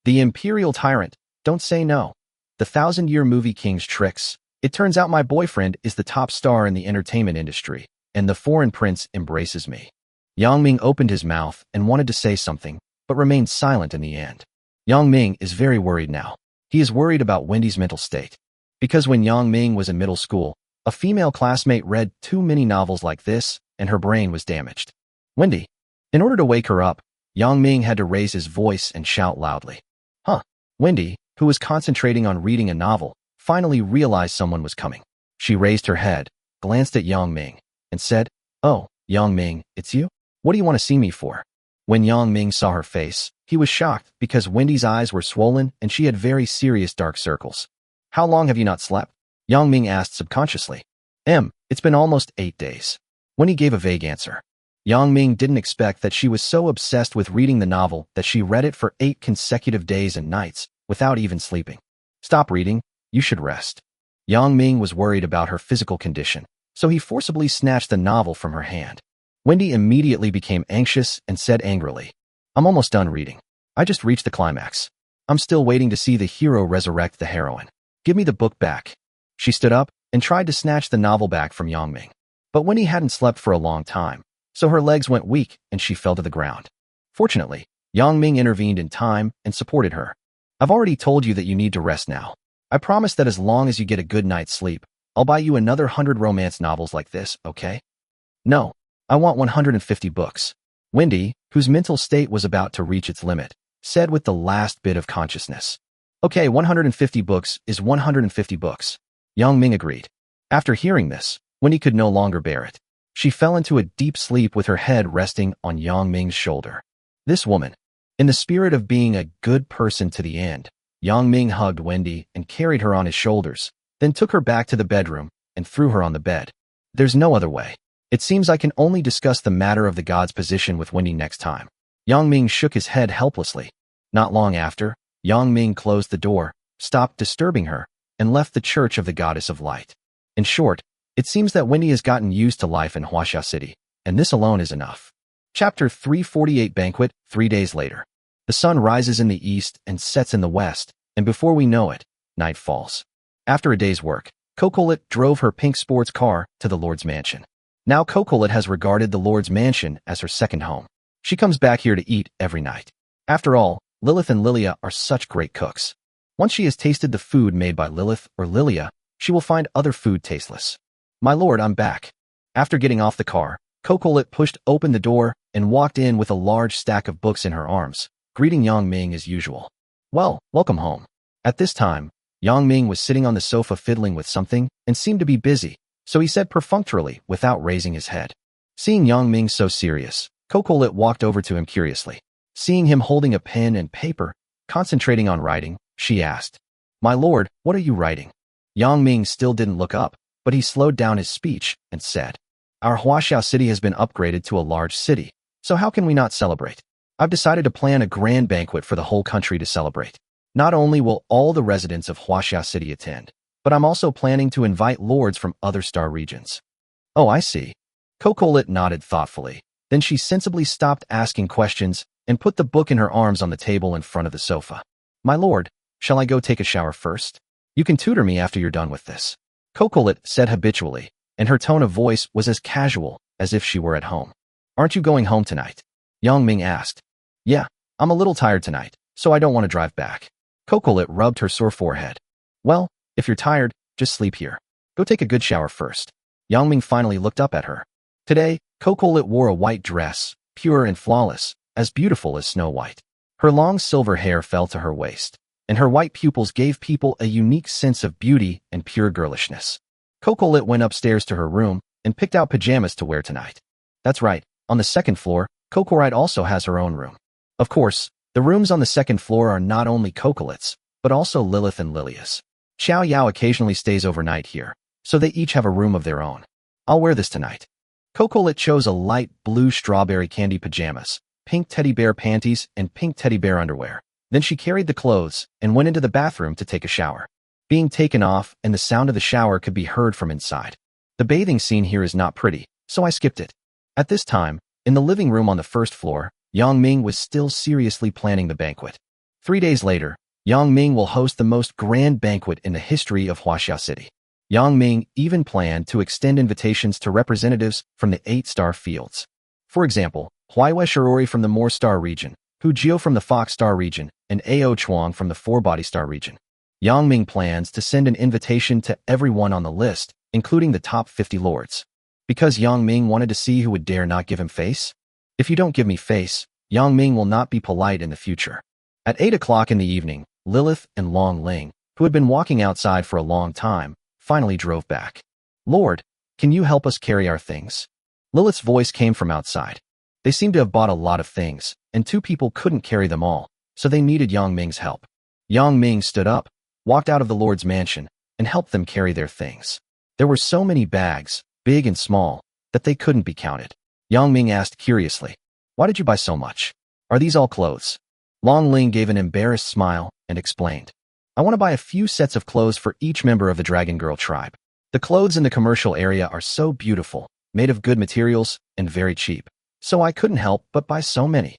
The Imperial Tyrant, Don't Say No, The 1,000-Year Movie King's Tricks, It Turns Out My Boyfriend is the Top Star in the Entertainment Industry, and The Foreign Prince Embraces Me. Yang Ming opened his mouth and wanted to say something, but remained silent in the end. Yang Ming is very worried now. He is worried about Wendy's mental state. Because when Yang Ming was in middle school, a female classmate read too many novels like this, and her brain was damaged. Wendy. In order to wake her up, Yang Ming had to raise his voice and shout loudly. Huh. Wendy, who was concentrating on reading a novel, finally realized someone was coming. She raised her head, glanced at Yang Ming, and said, Oh, Yang Ming, it's you? What do you want to see me for? When Yang Ming saw her face, he was shocked because Wendy's eyes were swollen and she had very serious dark circles. How long have you not slept? Yang Ming asked subconsciously. It's been almost 8 days. Wendy gave a vague answer. Yang Ming didn't expect that she was so obsessed with reading the novel that she read it for 8 consecutive days and nights without even sleeping. Stop reading, you should rest. Yang Ming was worried about her physical condition, so he forcibly snatched the novel from her hand. Wendy immediately became anxious and said angrily, I'm almost done reading. I just reached the climax. I'm still waiting to see the hero resurrect the heroine. Give me the book back. She stood up and tried to snatch the novel back from Yang Ming. But Wendy hadn't slept for a long time, so her legs went weak and she fell to the ground. Fortunately, Yang Ming intervened in time and supported her. I've already told you that you need to rest now. I promise that as long as you get a good night's sleep, I'll buy you another 100 romance novels like this, okay? No, I want 150 books. Wendy, whose mental state was about to reach its limit, said with the last bit of consciousness. Okay, 150 books is 150 books. Yang Ming agreed. After hearing this, Wendy could no longer bear it. She fell into a deep sleep with her head resting on Yang Ming's shoulder. This woman, in the spirit of being a good person to the end, Yang Ming hugged Wendy and carried her on his shoulders, then took her back to the bedroom and threw her on the bed. There's no other way. It seems I can only discuss the matter of the god's position with Wendy next time. Yang Ming shook his head helplessly. Not long after, Yang Ming closed the door, stopped disturbing her, and left the Church of the Goddess of Light. In short, it seems that Wendy has gotten used to life in Huaxia City, and this alone is enough. Chapter 348 Banquet, 3 days later. The sun rises in the east and sets in the west, and before we know it, night falls. After a day's work, Cocolet drove her pink sports car to the Lord's mansion. Now Cocolet has regarded the Lord's mansion as her second home. She comes back here to eat every night. After all, Lilith and Lilia are such great cooks. Once she has tasted the food made by Lilith or Lilia, she will find other food tasteless. My lord, I'm back. After getting off the car, Cocolet pushed open the door and walked in with a large stack of books in her arms, greeting Yang Ming as usual. Well, welcome home. At this time, Yang Ming was sitting on the sofa fiddling with something and seemed to be busy, so he said perfunctorily without raising his head. Seeing Yang Ming so serious, Cocolet walked over to him curiously. Seeing him holding a pen and paper, concentrating on writing, she asked, My lord, what are you writing? Yang Ming still didn't look up, but he slowed down his speech and said, Our Huaxiao city has been upgraded to a large city, so how can we not celebrate? I've decided to plan a grand banquet for the whole country to celebrate. Not only will all the residents of Huaxia City attend, but I'm also planning to invite lords from other star regions. Oh, I see. Cocolet nodded thoughtfully. Then she sensibly stopped asking questions and put the book in her arms on the table in front of the sofa. My lord, shall I go take a shower first? You can tutor me after you're done with this. Cocolet said habitually, and her tone of voice was as casual as if she were at home. Aren't you going home tonight? Yang Ming asked. Yeah, I'm a little tired tonight, so I don't want to drive back. Cocolet rubbed her sore forehead. Well, if you're tired, just sleep here. Go take a good shower first. Yang Ming finally looked up at her. Today, Cocolet wore a white dress, pure and flawless, as beautiful as Snow White. Her long silver hair fell to her waist, and her white pupils gave people a unique sense of beauty and pure girlishness. Cocolet went upstairs to her room and picked out pajamas to wear tonight. That's right, on the second floor, Cocorite also has her own room. Of course, the rooms on the second floor are not only Cocolet's, but also Lilith and Lilia's. Xiao Yao occasionally stays overnight here, so they each have a room of their own. I'll wear this tonight. Cocolet chose a light blue strawberry candy pajamas, pink teddy bear panties, and pink teddy bear underwear. Then she carried the clothes and went into the bathroom to take a shower. Being taken off and the sound of the shower could be heard from inside. The bathing scene here is not pretty, so I skipped it. At this time, in the living room on the first floor, Yang Ming was still seriously planning the banquet. 3 days later, Yang Ming will host the most grand banquet in the history of Huaxia City. Yang Ming even planned to extend invitations to representatives from the 8-star fields. For example, Huaiwe Shirori from the Moor Star region, Hu Jiu from the Fox Star region, and Ao Chuang from the Four-Body Star region. Yang Ming plans to send an invitation to everyone on the list, including the top 50 lords. Because Yang Ming wanted to see who would dare not give him face? If you don't give me face, Yang Ming will not be polite in the future. At 8 o'clock in the evening, Lilith and Long Ling, who had been walking outside for a long time, finally drove back. Lord, can you help us carry our things? Lilith's voice came from outside. They seemed to have bought a lot of things, and 2 people couldn't carry them all, so they needed Yang Ming's help. Yang Ming stood up, walked out of the Lord's mansion, and helped them carry their things. There were so many bags, big and small, that they couldn't be counted. Yang Ming asked curiously, Why did you buy so much? Are these all clothes? Long Ling gave an embarrassed smile and explained, I want to buy a few sets of clothes for each member of the Dragon Girl tribe. The clothes in the commercial area are so beautiful, made of good materials, and very cheap, so I couldn't help but buy so many.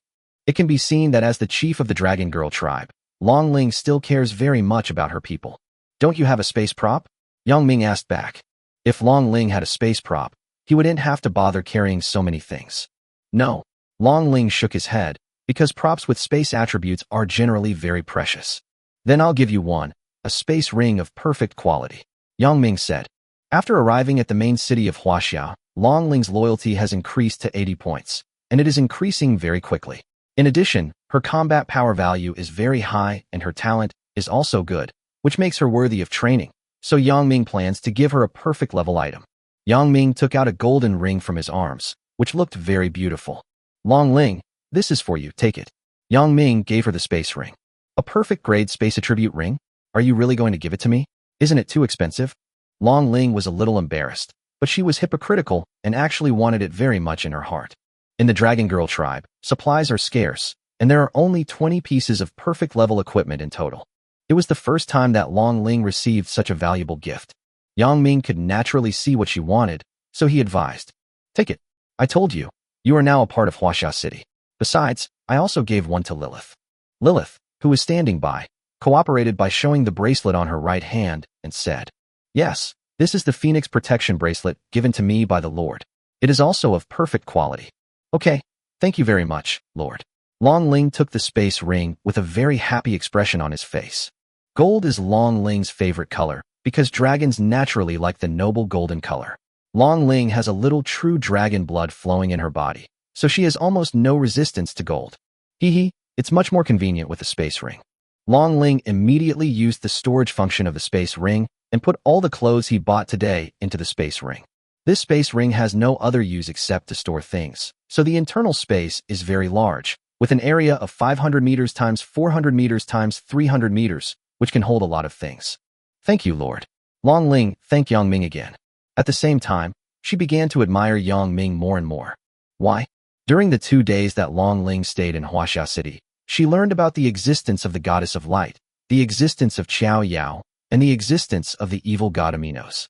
It can be seen that as the chief of the Dragon Girl tribe, Long Ling still cares very much about her people. Don't you have a space prop? Yang Ming asked back. If Long Ling had a space prop, he wouldn't have to bother carrying so many things. No, Long Ling shook his head, because props with space attributes are generally very precious. Then I'll give you one, a space ring of perfect quality, Yang Ming said. After arriving at the main city of Huaxia, Long Ling's loyalty has increased to 80 points, and it is increasing very quickly. In addition, her combat power value is very high and her talent is also good, which makes her worthy of training, so Yang Ming plans to give her a perfect level item. Yang Ming took out a golden ring from his arms, which looked very beautiful. Long Ling, this is for you, take it. Yang Ming gave her the space ring. A perfect grade space attribute ring? Are you really going to give it to me? Isn't it too expensive? Long Ling was a little embarrassed, but she was hypocritical and actually wanted it very much in her heart. In the Dragon Girl tribe, supplies are scarce, and there are only 20 pieces of perfect level equipment in total. It was the first time that Long Ling received such a valuable gift. Yang Ming could naturally see what she wanted, so he advised, Take it. I told you, you are now a part of Huaxia City. Besides, I also gave one to Lilith. Lilith, who was standing by, cooperated by showing the bracelet on her right hand and said, Yes, this is the Phoenix Protection Bracelet given to me by the Lord. It is also of perfect quality. Okay, Thank you very much, Lord. Long Ling took the space ring with a very happy expression on his face. Gold is Long Ling's favorite color because dragons naturally like the noble golden color. Long Ling has a little true dragon blood flowing in her body, so she has almost no resistance to gold. Hee, it's much more convenient with a space ring. Long Ling immediately used the storage function of the space ring and put all the clothes he bought today into the space ring. This space ring has no other use except to store things, so the internal space is very large, with an area of 500 meters times 400 meters times 300 meters, which can hold a lot of things. Thank you, Lord. Long Ling thanked Yang Ming again. At the same time, she began to admire Yang Ming more and more. Why? During the 2 days that Long Ling stayed in Huaxia City, she learned about the existence of the goddess of light, the existence of Qiao Yao, and the existence of the evil god Aminos.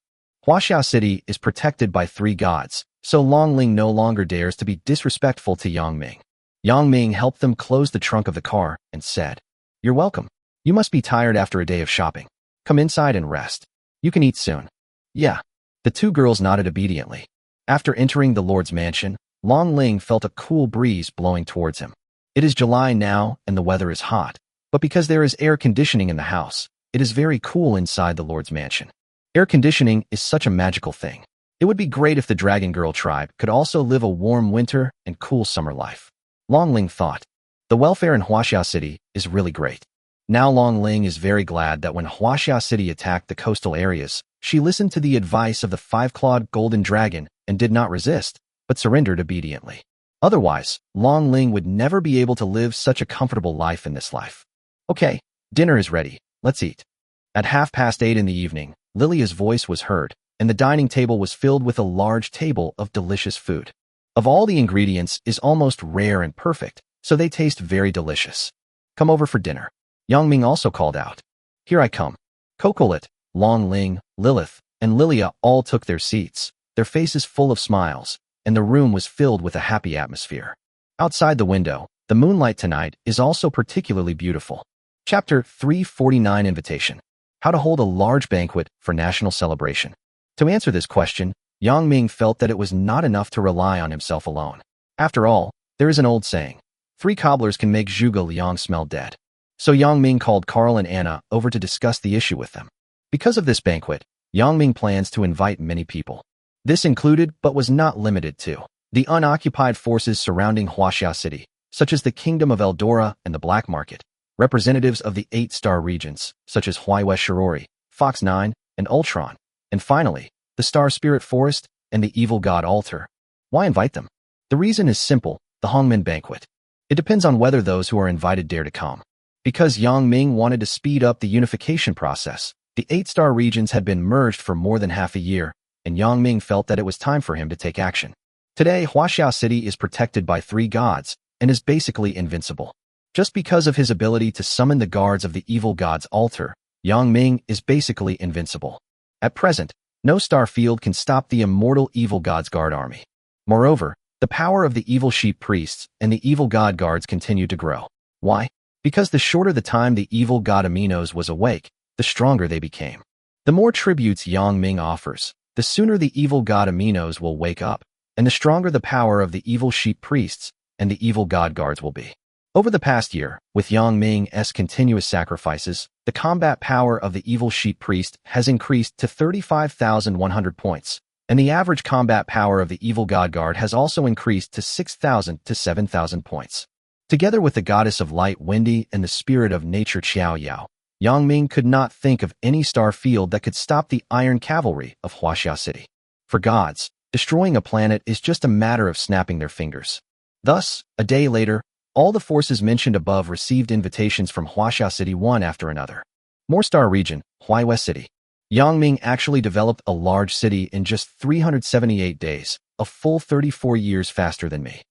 Huaxia City is protected by 3 gods, so Long Ling no longer dares to be disrespectful to Yang Ming. Yang Ming helped them close the trunk of the car and said, "You're welcome. You must be tired after a day of shopping. Come inside and rest. You can eat soon." Yeah. The 2 girls nodded obediently. After entering the Lord's mansion, Long Ling felt a cool breeze blowing towards him. It is July now and the weather is hot, but because there is air conditioning in the house, it is very cool inside the Lord's mansion. Air conditioning is such a magical thing. It would be great if the Dragon Girl tribe could also live a warm winter and cool summer life. Long Ling thought. The welfare in Huaxia City is really great. Now Long Ling is very glad that when Huaxia City attacked the coastal areas, she listened to the advice of the 5-clawed golden dragon and did not resist, but surrendered obediently. Otherwise, Long Ling would never be able to live such a comfortable life in this life. Okay, dinner is ready. Let's eat. At 8:30 in the evening, Lilia's voice was heard, and the dining table was filled with a large table of delicious food. Of all the ingredients is almost rare and perfect, so they taste very delicious. Come over for dinner. Yang Ming also called out. Here I come. Cocolet, Long Ling, Lilith, and Lilia all took their seats, their faces full of smiles, and the room was filled with a happy atmosphere. Outside the window, the moonlight tonight is also particularly beautiful. Chapter 349 Invitation. How to hold a large banquet for national celebration. To answer this question, Yang Ming felt that it was not enough to rely on himself alone. After all, there is an old saying, 3 cobblers can make Zhuge Liang smell dead. So Yang Ming called Carl and Anna over to discuss the issue with them. Because of this banquet, Yang Ming plans to invite many people. This included, but was not limited to, the unoccupied forces surrounding Huaxia City, such as the Kingdom of Eldora and the Black Market, representatives of the 8-star regions, such as Huaihua Shirori, Fox 9, and Ultron, and finally, the Star Spirit Forest and the Evil God Altar. Why invite them? The reason is simple, the Hongmen Banquet. It depends on whether those who are invited dare to come. Because Yang Ming wanted to speed up the unification process, the 8-star regions had been merged for more than half a year, and Yang Ming felt that it was time for him to take action. Today, Huaxia City is protected by 3 gods and is basically invincible. Just because of his ability to summon the guards of the evil god's altar, Yang Ming is basically invincible. At present, no star field can stop the immortal evil god's guard army. Moreover, the power of the evil sheep priests and the evil god guards continued to grow. Why? Because the shorter the time the evil god Aminos was awake, the stronger they became. The more tributes Yang Ming offers, the sooner the evil god Aminos will wake up, and the stronger the power of the evil sheep priests and the evil god guards will be. Over the past year, with Yang Ming's continuous sacrifices, the combat power of the evil sheep priest has increased to 35,100 points, and the average combat power of the evil god guard has also increased to 6,000 to 7,000 points. Together with the goddess of light Wendy and the spirit of nature Qiao Yao, Yang Ming could not think of any star field that could stop the iron cavalry of Huaxia City. For gods, destroying a planet is just a matter of snapping their fingers. Thus, a day later, all the forces mentioned above received invitations from Huaxia City one after another. More star region, Huaihua City. Yang Ming actually developed a large city in just 378 days, a full 34 years faster than me.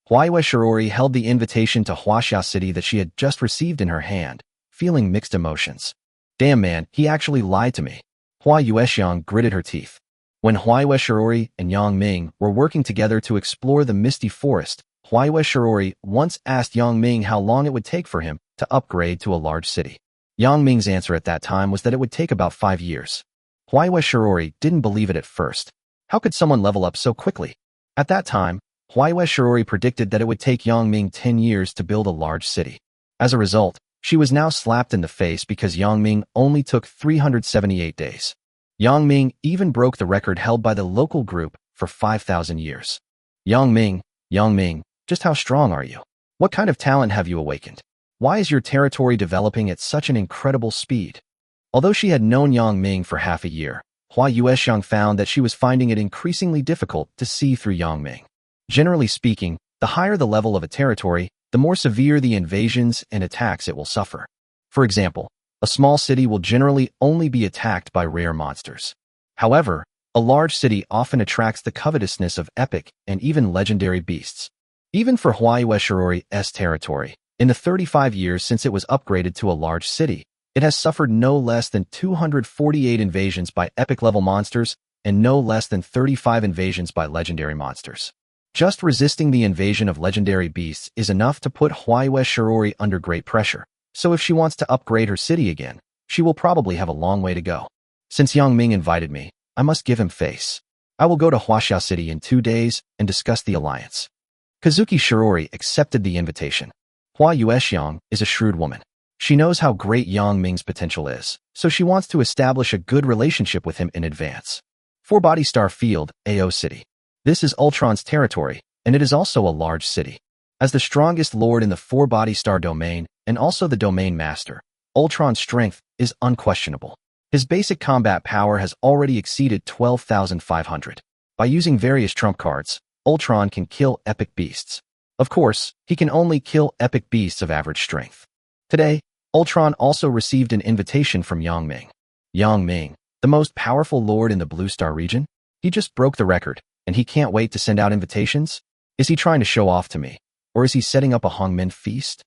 Huaihua Shirori held the invitation to Huaxia City that she had just received in her hand, feeling mixed emotions. Damn man, he actually lied to me. Hua Yuexiang gritted her teeth. When Huaihua Shirori and Yang Ming were working together to explore the misty forest, Huaihua Shirori once asked Yang Ming how long it would take for him to upgrade to a large city. Yang Ming's answer at that time was that it would take about 5 years. Huaihua Shirori didn't believe it at first. How could someone level up so quickly? At that time, Huayue Shirori predicted that it would take Yang Ming 10 years to build a large city. As a result, she was now slapped in the face because Yang Ming only took 378 days. Yang Ming even broke the record held by the local group for 5,000 years. Yang Ming, just how strong are you? What kind of talent have you awakened? Why is your territory developing at such an incredible speed? Although she had known Yang Ming for half a year, Hua Yuexiang found that she was finding it increasingly difficult to see through Yang Ming. Generally speaking, the higher the level of a territory, the more severe the invasions and attacks it will suffer. For example, a small city will generally only be attacked by rare monsters. However, a large city often attracts the covetousness of epic and even legendary beasts. Even for Huayue Shirori's territory, in the 35 years since it was upgraded to a large city, it has suffered no less than 248 invasions by epic-level monsters and no less than 35 invasions by legendary monsters. Just resisting the invasion of legendary beasts is enough to put Huayue Shirori under great pressure, so if she wants to upgrade her city again, she will probably have a long way to go. Since Yang Ming invited me, I must give him face. I will go to Huaxia City in 2 days and discuss the alliance. Kazuki Shirori accepted the invitation. Hua Yuexiang is a shrewd woman. She knows how great Yang Ming's potential is, so she wants to establish a good relationship with him in advance. 4-Body Star Field, AO City. This is Ultron's territory, and it is also a large city. As the strongest lord in the 4-Body Star domain, and also the domain master, Ultron's strength is unquestionable. His basic combat power has already exceeded 12,500. By using various trump cards, Ultron can kill epic beasts. Of course, he can only kill epic beasts of average strength. Today, Ultron also received an invitation from Yang Ming. Yang Ming, the most powerful lord in the Blue Star region? He just broke the record, and he can't wait to send out invitations? Is he trying to show off to me? Or is he setting up a Hongmen feast?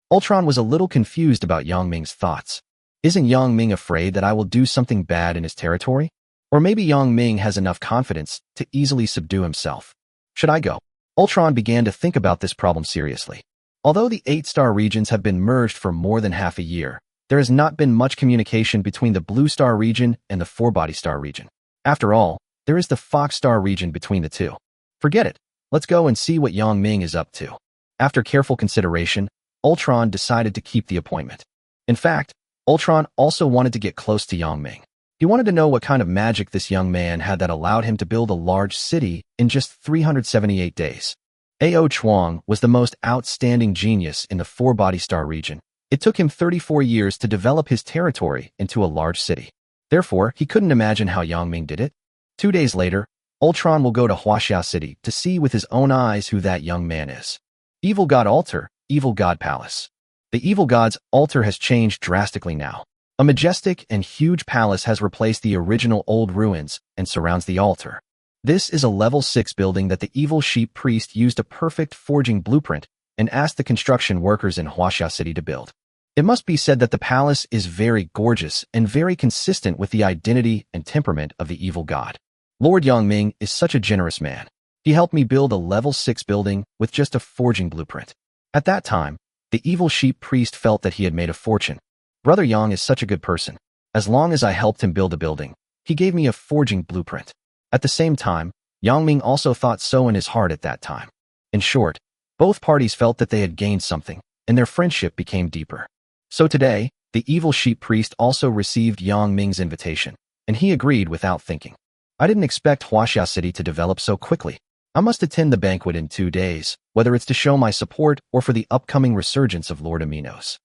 Ultron was a little confused about Yang Ming's thoughts. Isn't Yang Ming afraid that I will do something bad in his territory? Or maybe Yang Ming has enough confidence to easily subdue himself. Should I go? Ultron began to think about this problem seriously. Although the 8-star regions have been merged for more than half a year, there has not been much communication between the Blue Star region and the 4-Body Star region. After all, there is the Fox Star region between the two. Forget it. Let's go and see what Yang Ming is up to. After careful consideration, Ultron decided to keep the appointment. In fact, Ultron also wanted to get close to Yang Ming. He wanted to know what kind of magic this young man had that allowed him to build a large city in just 378 days. A.O. Chuang was the most outstanding genius in the 4-Body Star region. It took him 34 years to develop his territory into a large city. Therefore, he couldn't imagine how Yang Ming did it. 2 days later, Ultron will go to Huaxia City to see with his own eyes who that young man is. Evil God Altar, Evil God Palace. The Evil God's altar has changed drastically now. A majestic and huge palace has replaced the original old ruins and surrounds the altar. This is a level 6 building that the evil sheep priest used a perfect forging blueprint and asked the construction workers in Huaxia City to build. It must be said that the palace is very gorgeous and very consistent with the identity and temperament of the evil god. Lord Yang Ming is such a generous man. He helped me build a level 6 building with just a forging blueprint. At that time, the evil sheep priest felt that he had made a fortune. Brother Yang is such a good person. As long as I helped him build a building, he gave me a forging blueprint. At the same time, Yang Ming also thought so in his heart at that time. In short, both parties felt that they had gained something, and their friendship became deeper. So today, the evil sheep priest also received Yang Ming's invitation, and he agreed without thinking. I didn't expect Huaxia City to develop so quickly. I must attend the banquet in 2 days, whether it's to show my support or for the upcoming resurgence of Lord Aminos.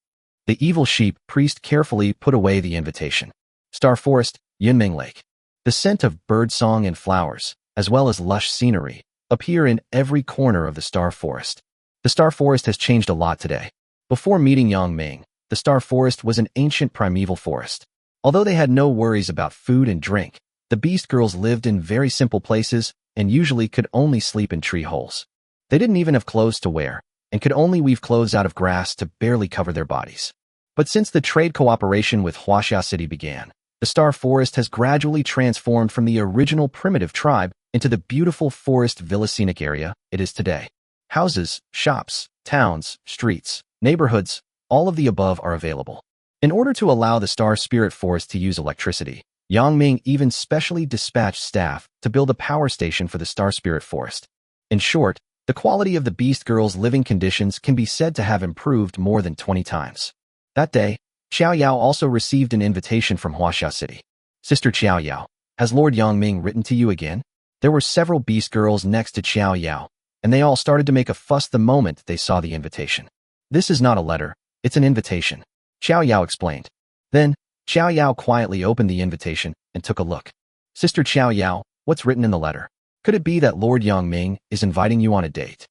The evil sheep priest carefully put away the invitation. Star Forest, Yunming Lake. The scent of birdsong and flowers, as well as lush scenery, appear in every corner of the Star Forest. The Star Forest has changed a lot today. Before meeting Yang Ming, the Star Forest was an ancient primeval forest. Although they had no worries about food and drink, the Beast Girls lived in very simple places and usually could only sleep in tree holes. They didn't even have clothes to wear, and could only weave clothes out of grass to barely cover their bodies. But since the trade cooperation with Huaxia City began, the Star Forest has gradually transformed from the original primitive tribe into the beautiful forest villa scenic area it is today. Houses, shops, towns, streets, neighborhoods, all of the above are available. In order to allow the Star Spirit Forest to use electricity, Yang Ming even specially dispatched staff to build a power station for the Star Spirit Forest. In short, The quality of the Beast Girl's living conditions can be said to have improved more than 20 times. That day, Xiao Yao also received an invitation from Huaxia City. Sister Xiao Yao, has Lord Yangming written to you again? There were several Beast Girls next to Xiao Yao, and they all started to make a fuss the moment they saw the invitation. This is not a letter, it's an invitation, Xiao Yao explained. Then, Xiao Yao quietly opened the invitation and took a look. Sister Xiao Yao, what's written in the letter? Could it be that Lord Yangming is inviting you on a date?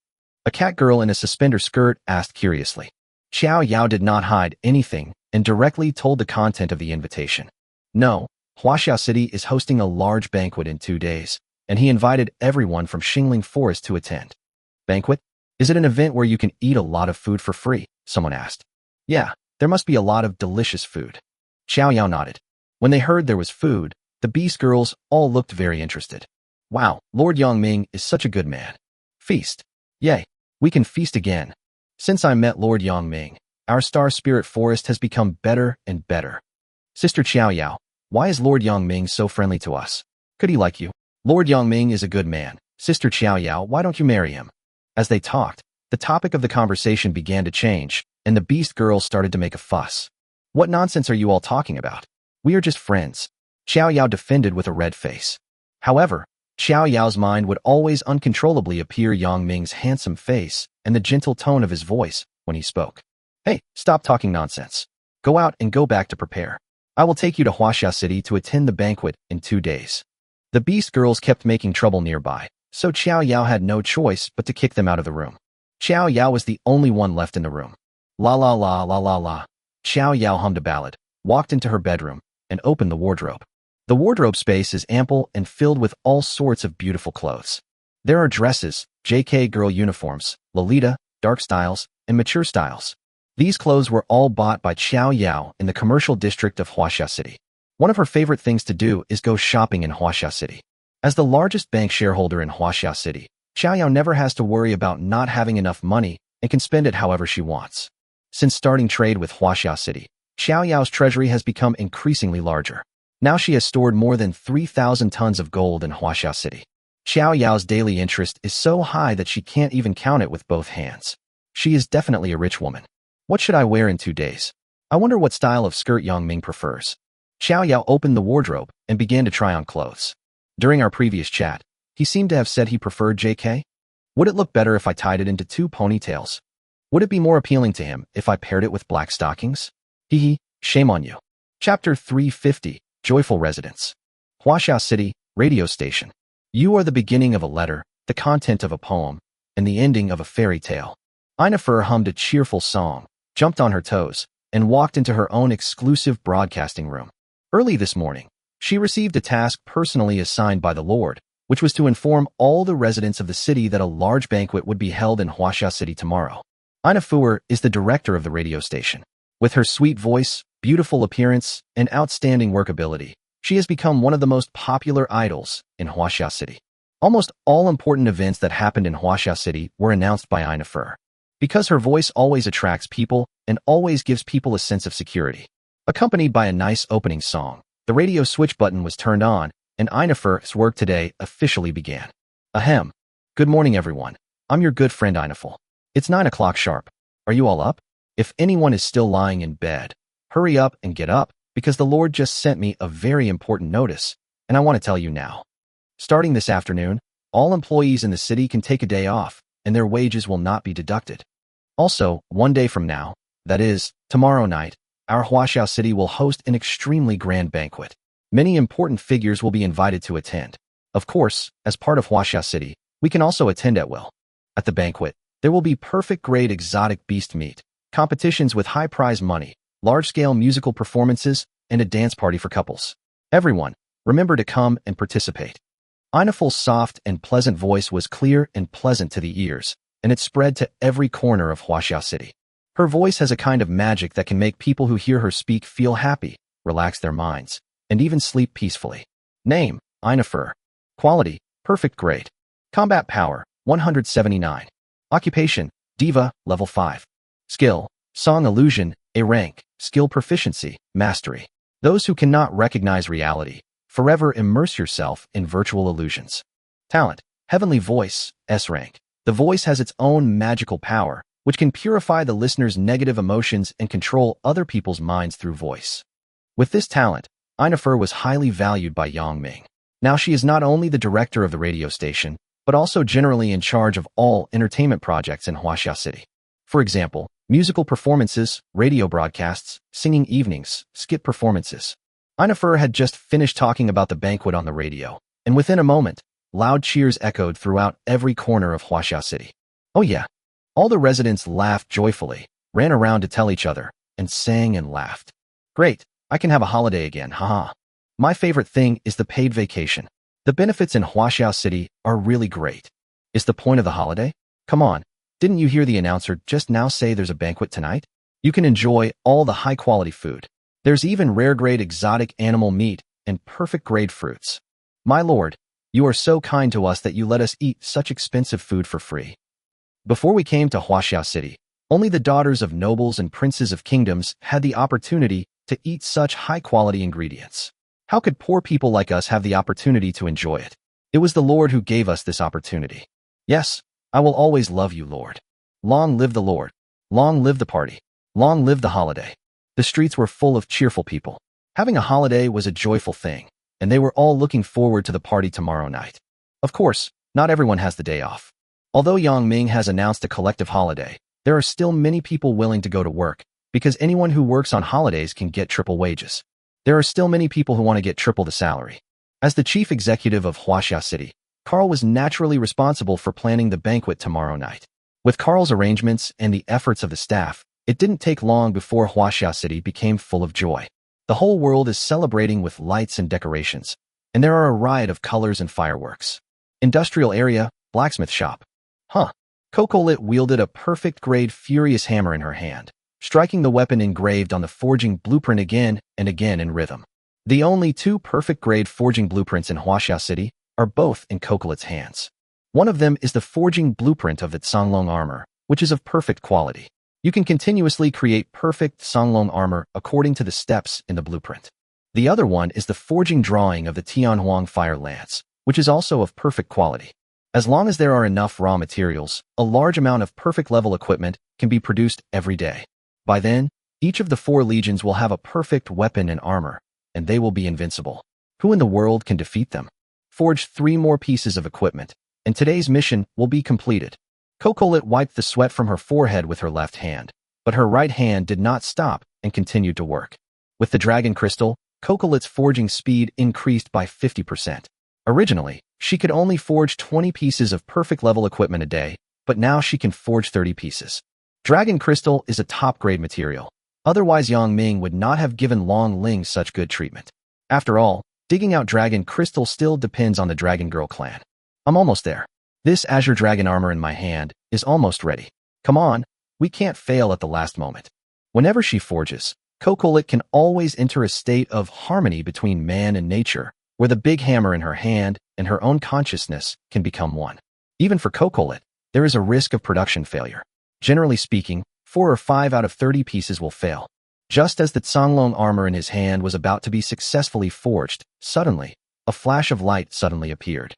A cat girl in a suspender skirt asked curiously. Xiao Yao did not hide anything and directly told the content of the invitation. No, Huaxia City is hosting a large banquet in 2 days, and he invited everyone from Xingling Forest to attend. Banquet? Is it an event where you can eat a lot of food for free? Someone asked. Yeah, there must be a lot of delicious food. Xiao Yao nodded. When they heard there was food, the Beast Girls all looked very interested. Wow, Lord Yangming is such a good man. Feast. Yay, we can feast again. Since I met Lord Yangming, our Star Spirit Forest has become better and better. Sister Xiao Yao, why is Lord Yangming so friendly to us? Could he like you? Lord Yangming is a good man. Sister Xiao Yao, why don't you marry him? As they talked, the topic of the conversation began to change, and the Beast Girls started to make a fuss. What nonsense are you all talking about? We are just friends. Xiao Yao defended with a red face. However, Xiao Yao's mind would always uncontrollably appear Yangming's handsome face and the gentle tone of his voice when he spoke. Hey, stop talking nonsense. Go out and go back to prepare. I will take you to Huaxia City to attend the banquet in 2 days. The Beast Girls kept making trouble nearby, so Xiao Yao had no choice but to kick them out of the room. Xiao Yao was the only one left in the room. La la la la la la. Xiao Yao hummed a ballad, walked into her bedroom, and opened the wardrobe. The wardrobe space is ample and filled with all sorts of beautiful clothes. There are dresses, JK girl uniforms, Lolita, dark styles, and mature styles. These clothes were all bought by Xiao Yao in the commercial district of Huaxia City. One of her favorite things to do is go shopping in Huaxia City. As the largest bank shareholder in Huaxia City, Xiao Yao never has to worry about not having enough money and can spend it however she wants. Since starting trade with Huaxia City, Xiao Yao's treasury has become increasingly larger. Now she has stored more than 3,000 tons of gold in Huaxia City. Xiao Yao's daily interest is so high that she can't even count it with both hands. She is definitely a rich woman. What should I wear in 2 days? I wonder what style of skirt Yangming prefers. Xiao Yao opened the wardrobe and began to try on clothes. During our previous chat, he seemed to have said he preferred JK. Would it look better if I tied it into 2 ponytails? Would it be more appealing to him if I paired it with black stockings? Hee hee, shame on you. Chapter 350. Joyful Residence. Huaxia City, radio station. You are the beginning of a letter, the content of a poem, and the ending of a fairy tale. Einafur hummed a cheerful song, jumped on her toes, and walked into her own exclusive broadcasting room. Early this morning, she received a task personally assigned by the Lord, which was to inform all the residents of the city that a large banquet would be held in Huaxia City tomorrow. Einafur is the director of the radio station. With her sweet voice, beautiful appearance, and outstanding workability, she has become one of the most popular idols in Huaxia City. Almost all important events that happened in Huaxia City were announced by Einafur. Because her voice always attracts people and always gives people a sense of security. Accompanied by a nice opening song, the radio switch button was turned on, and Einafur's work today officially began. Ahem. Good morning, everyone. I'm your good friend Einafur. It's 9 o'clock sharp. Are you all up? If anyone is still lying in bed, hurry up and get up, because the Lord just sent me a very important notice, and I want to tell you now. Starting this afternoon, all employees in the city can take a day off, and their wages will not be deducted. Also, 1 day from now, that is, tomorrow night, our Huaxia City will host an extremely grand banquet. Many important figures will be invited to attend. Of course, as part of Huaxia City, we can also attend at will. At the banquet, there will be perfect-grade exotic beast meat, competitions with high prize money, large-scale musical performances, and a dance party for couples. Everyone, remember to come and participate. Einafur's soft and pleasant voice was clear and pleasant to the ears, and it spread to every corner of Huaxia City. Her voice has a kind of magic that can make people who hear her speak feel happy, relax their minds, and even sleep peacefully. Name, Einafur. Quality, perfect grade. Combat power, 179. Occupation, diva, level 5. Skill, song illusion, A rank, skill proficiency, mastery. Those who cannot recognize reality, forever immerse yourself in virtual illusions. Talent, heavenly voice, S rank. The voice has its own magical power, which can purify the listener's negative emotions and control other people's minds through voice. With this talent, Inafer was highly valued by Yang Ming. Now she is not only the director of the radio station, but also generally in charge of all entertainment projects in Huaxia City. For example, musical performances, radio broadcasts, singing evenings, skit performances. Inafer had just finished talking about the banquet on the radio, and within a moment, loud cheers echoed throughout every corner of Huaxia City. Oh yeah. All the residents laughed joyfully, ran around to tell each other, and sang and laughed. Great, I can have a holiday again, haha. My favorite thing is the paid vacation. The benefits in Huaxia City are really great. Is the point of the holiday? Come on, didn't you hear the announcer just now say there's a banquet tonight? You can enjoy all the high-quality food. There's even rare-grade exotic animal meat and perfect-grade fruits. My lord, you are so kind to us that you let us eat such expensive food for free. Before we came to Huaxia City, only the daughters of nobles and princes of kingdoms had the opportunity to eat such high-quality ingredients. How could poor people like us have the opportunity to enjoy it? It was the Lord who gave us this opportunity. Yes, I will always love you, Lord. Long live the Lord. Long live the party. Long live the holiday. The streets were full of cheerful people. Having a holiday was a joyful thing, and they were all looking forward to the party tomorrow night. Of course, not everyone has the day off. Although Yang Ming has announced a collective holiday, there are still many people willing to go to work, because anyone who works on holidays can get triple wages. There are still many people who want to get triple the salary. As the chief executive of Huaxia City, Carl was naturally responsible for planning the banquet tomorrow night. With Carl's arrangements and the efforts of the staff, it didn't take long before Huaxia City became full of joy. The whole world is celebrating with lights and decorations, and there are a riot of colors and fireworks. Industrial area, blacksmith shop. Cocolit wielded a perfect-grade furious hammer in her hand, striking the weapon engraved on the forging blueprint again and again in rhythm. The only two perfect-grade forging blueprints in Huaxia City are both in Cocolit's hands. One of them is the forging blueprint of the Songlong armor, which is of perfect quality. You can continuously create perfect Songlong armor according to the steps in the blueprint. The other one is the forging drawing of the Tianhuang fire lance, which is also of perfect quality. As long as there are enough raw materials, a large amount of perfect-level equipment can be produced every day. By then, each of the 4 legions will have a perfect weapon and armor, and they will be invincible. Who in the world can defeat them? Forge 3 more pieces of equipment, and today's mission will be completed. Cocolit wiped the sweat from her forehead with her left hand, but her right hand did not stop and continued to work. With the dragon crystal, Cocolit's forging speed increased by 50%. Originally, she could only forge 20 pieces of perfect-level equipment a day, but now she can forge 30 pieces. Dragon crystal is a top-grade material. Otherwise, Yang Ming would not have given Long Ling such good treatment. After all, digging out dragon crystal still depends on the Dragon Girl clan. I'm almost there. This azure dragon armor in my hand is almost ready. Come on, we can't fail at the last moment. Whenever she forges, Cocolit can always enter a state of harmony between man and nature, where the big hammer in her hand and her own consciousness can become one. Even for Cocolit, there is a risk of production failure. Generally speaking, 4 or 5 out of 30 pieces will fail. Just as the Songlong armor in his hand was about to be successfully forged, suddenly, a flash of light suddenly appeared.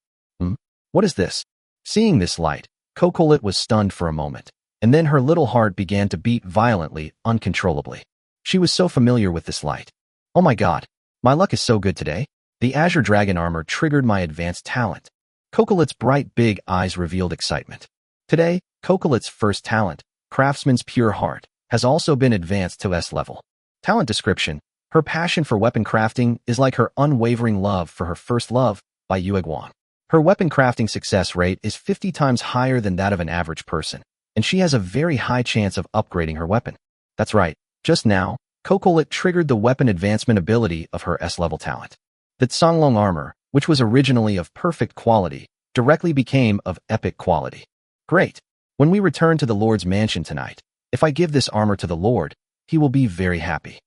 What is this? Seeing this light, Cocolit was stunned for a moment, and then her little heart began to beat violently, uncontrollably. She was so familiar with this light. Oh my god, my luck is so good today. The azure dragon armor triggered my advanced talent. Cocolit's bright big eyes revealed excitement. Today, Cocolit's first talent, Craftsman's Pure Heart, has also been advanced to S level. Talent description: her passion for weapon crafting is like her unwavering love for her first love, by Yue Guang. Her weapon crafting success rate is 50 times higher than that of an average person, and she has a very high chance of upgrading her weapon. That's right, just now, Cocolit triggered the weapon advancement ability of her S-level talent. The Songlong armor, which was originally of perfect quality, directly became of epic quality. Great! When we return to the Lord's mansion tonight, if I give this armor to the Lord, he will be very happy.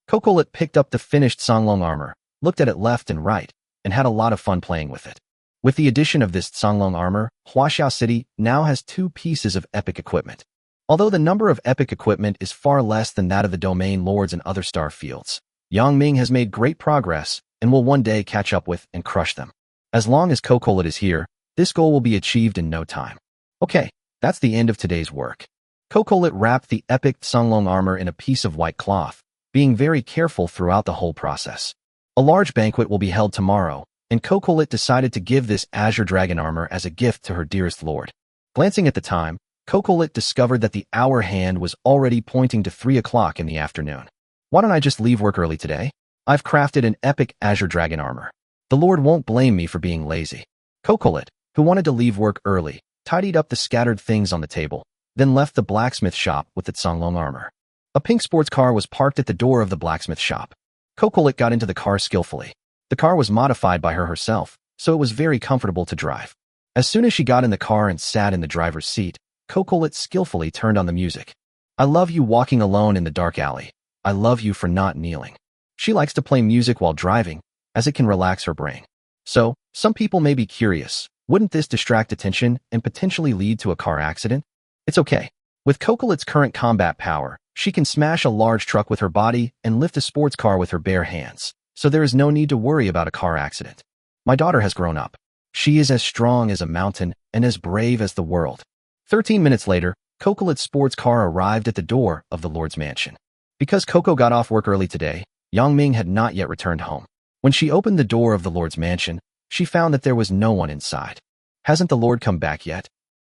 Cocolit picked up the finished Songlong armor, looked at it left and right, and had a lot of fun playing with it. With the addition of this Songlong armor, Huaxia City now has 2 pieces of epic equipment. Although the number of epic equipment is far less than that of the domain lords and other star fields, Yang Ming has made great progress and will one day catch up with and crush them. As long as Cocolit is here, this goal will be achieved in no time. Okay, that's the end of today's work. Kokolit wrapped the epic Sunglong armor in a piece of white cloth, being very careful throughout the whole process. A large banquet will be held tomorrow, and Kokolit decided to give this Azure Dragon armor as a gift to her dearest lord. Glancing at the time, Kokolit discovered that the hour hand was already pointing to 3 o'clock in the afternoon. Why don't I just leave work early today? I've crafted an epic Azure Dragon armor. The Lord won't blame me for being lazy. Kokolit, who wanted to leave work early, tidied up the scattered things on the table, then left the blacksmith shop with its Songlong armor. A pink sports car was parked at the door of the blacksmith shop. Kokolit got into the car skillfully. The car was modified by her herself, so it was very comfortable to drive. As soon as she got in the car and sat in the driver's seat, Kokolit skillfully turned on the music. I love you walking alone in the dark alley. I love you for not kneeling. She likes to play music while driving, as it can relax her brain. So, some people may be curious, wouldn't this distract attention and potentially lead to a car accident? It's okay. With Kokolit's current combat power, she can smash a large truck with her body and lift a sports car with her bare hands, so there is no need to worry about a car accident. My daughter has grown up. She is as strong as a mountain and as brave as the world. 13 minutes later, Kokolit's sports car arrived at the door of the Lord's mansion. Because Coco got off work early today, Yangming had not yet returned home. When she opened the door of the Lord's mansion, she found that there was no one inside. Hasn't the Lord come back yet?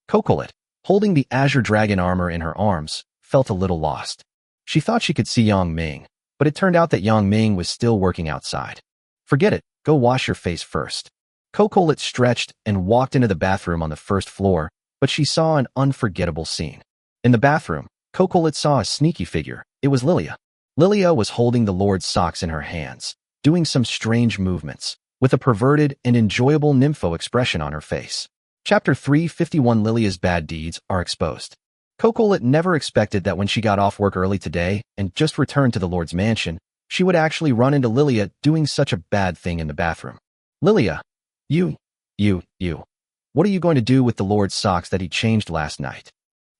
Kokolit, holding the Azure Dragon armor in her arms, felt a little lost. She thought she could see Yangming, but it turned out that Yangming was still working outside. Forget it, go wash your face first. Kokolit stretched and walked into the bathroom on the first floor, but she saw an unforgettable scene. In the bathroom, Kokolit saw a sneaky figure. It was Lilia. Lilia was holding the Lord's socks in her hands, doing some strange movements, with a perverted and enjoyable nympho expression on her face. Chapter 351 Lilia's bad deeds are exposed. Kokolit never expected that when she got off work early today and just returned to the Lord's mansion, she would actually run into Lilia doing such a bad thing in the bathroom. Lilia, you. What are you going to do with the Lord's socks that he changed last night?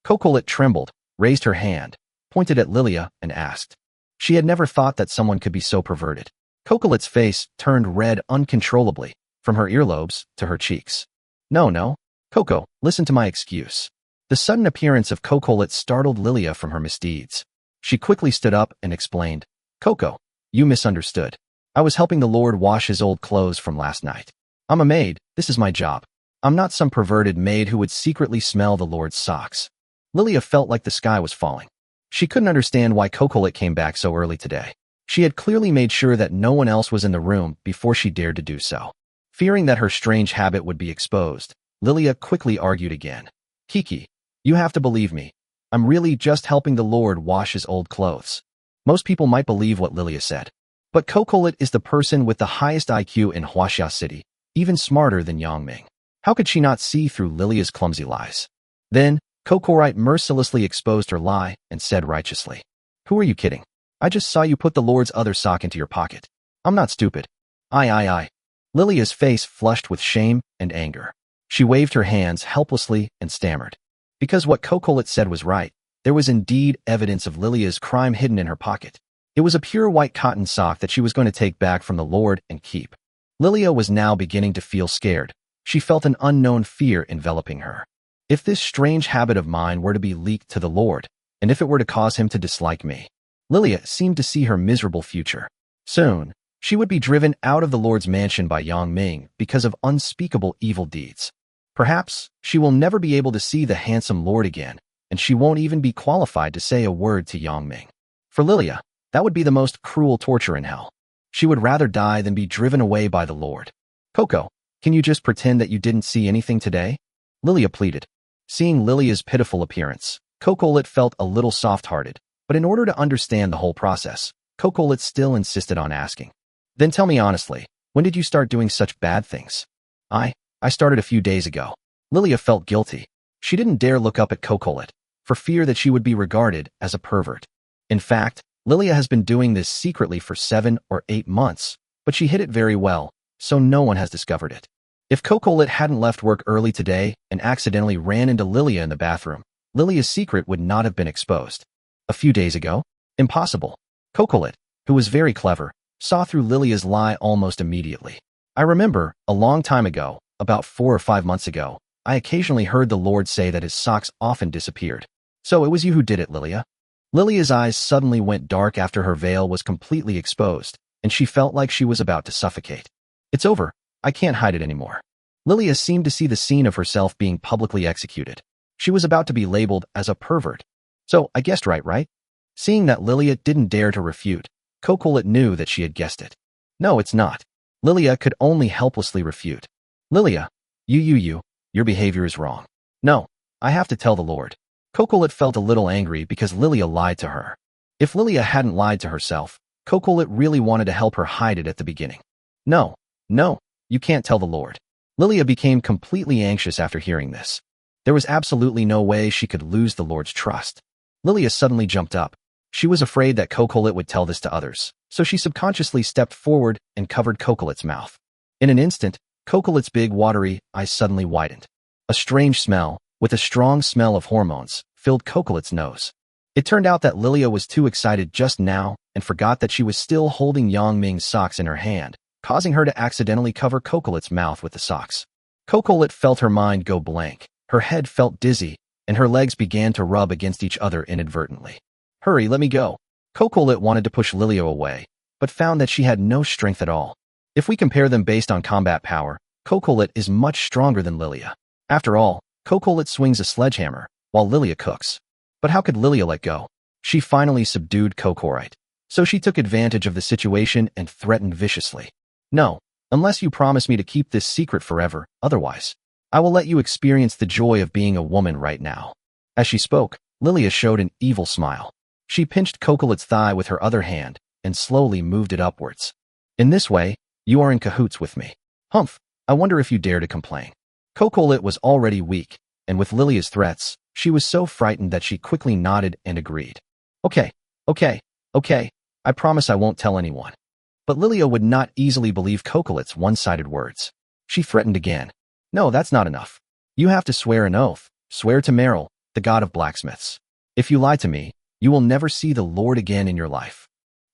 Kokolit trembled, raised her hand, pointed at Lilia, and asked. She had never thought that someone could be so perverted. Kokolit's face turned red uncontrollably, from her earlobes to her cheeks. No. Coco, listen to my excuse. The sudden appearance of Kokolit startled Lilia from her misdeeds. She quickly stood up and explained. Coco, you misunderstood. I was helping the Lord wash his old clothes from last night. I'm a maid, this is my job. I'm not some perverted maid who would secretly smell the Lord's socks. Lilia felt like the sky was falling. She couldn't understand why Kokolit came back so early today. She had clearly made sure that no one else was in the room before she dared to do so. Fearing that her strange habit would be exposed, Lilia quickly argued again. Kiki, you have to believe me. I'm really just helping the Lord wash his old clothes. Most people might believe what Lilia said. But Kokolit is the person with the highest IQ in Huaxia City, even smarter than Yangming. How could she not see through Lilia's clumsy lies? Then, Kokolit mercilessly exposed her lie and said righteously. Who are you kidding? I just saw you put the Lord's other sock into your pocket. I'm not stupid. I. Lilia's face flushed with shame and anger. She waved her hands helplessly and stammered. Because what Kokolit said was right, there was indeed evidence of Lilia's crime hidden in her pocket. It was a pure white cotton sock that she was going to take back from the Lord and keep. Lilia was now beginning to feel scared. She felt an unknown fear enveloping her. If this strange habit of mine were to be leaked to the Lord, and if it were to cause him to dislike me, Lilia seemed to see her miserable future. Soon, she would be driven out of the Lord's mansion by Yangming because of unspeakable evil deeds. Perhaps she will never be able to see the handsome Lord again, and she won't even be qualified to say a word to Yangming. For Lilia, that would be the most cruel torture in hell. She would rather die than be driven away by the Lord. Coco, can you just pretend that you didn't see anything today? Lilia pleaded. Seeing Lilia's pitiful appearance, Kokolit felt a little soft-hearted, but in order to understand the whole process, Kokolit still insisted on asking. Then tell me honestly, when did you start doing such bad things? I started a few days ago. Lilia felt guilty. She didn't dare look up at Kokolit, for fear that she would be regarded as a pervert. In fact, Lilia has been doing this secretly for 7 or 8 months, but she hid it very well, so no one has discovered it. If Kokolit hadn't left work early today and accidentally ran into Lilia in the bathroom, Lilia's secret would not have been exposed. A few days ago? Impossible. Kokolit, who was very clever, saw through Lilia's lie almost immediately. I remember, a long time ago, about 4 or 5 months ago, I occasionally heard the Lord say that his socks often disappeared. So it was you who did it, Lilia? Lilia's eyes suddenly went dark after her veil was completely exposed, and she felt like she was about to suffocate. It's over. I can't hide it anymore. Lilia seemed to see the scene of herself being publicly executed. She was about to be labeled as a pervert. So I guessed right? Seeing that Lilia didn't dare to refute, Cocolet knew that she had guessed it. No, it's not. Lilia could only helplessly refute. Lilia, your behavior is wrong. No, I have to tell the Lord. Cocolet felt a little angry because Lilia lied to her. If Lilia hadn't lied to herself, Cocolet really wanted to help her hide it at the beginning. No, you can't tell the Lord. Lilia became completely anxious after hearing this. There was absolutely no way she could lose the Lord's trust. Lilia suddenly jumped up. She was afraid that Cocolet would tell this to others, so she subconsciously stepped forward and covered Cocolet's mouth. In an instant, Cocolet's big watery eyes suddenly widened. A strange smell, with a strong smell of hormones, filled Cocolet's nose. It turned out that Lilia was too excited just now and forgot that she was still holding Yang Ming's socks in her hand, causing her to accidentally cover Cocolet's mouth with the socks. Cocolet felt her mind go blank, her head felt dizzy, and her legs began to rub against each other inadvertently. Hurry, let me go. Cocolet wanted to push Lilia away, but found that she had no strength at all. If we compare them based on combat power, Cocolet is much stronger than Lilia. After all, Cocolet swings a sledgehammer, while Lilia cooks. But how could Lilia let go? She finally subdued Cocolet. So she took advantage of the situation and threatened viciously. No, unless you promise me to keep this secret forever, otherwise, I will let you experience the joy of being a woman right now. As she spoke, Lilia showed an evil smile. She pinched Cocolet's thigh with her other hand and slowly moved it upwards. In this way, you are in cahoots with me. Humph, I wonder if you dare to complain. Cocolet was already weak, and with Lilia's threats, she was so frightened that she quickly nodded and agreed. Okay, I promise I won't tell anyone. But Lilia would not easily believe Cocolet's one-sided words. She threatened again. No, that's not enough. You have to swear an oath. Swear to Meryl, the god of blacksmiths. If you lie to me, you will never see the Lord again in your life.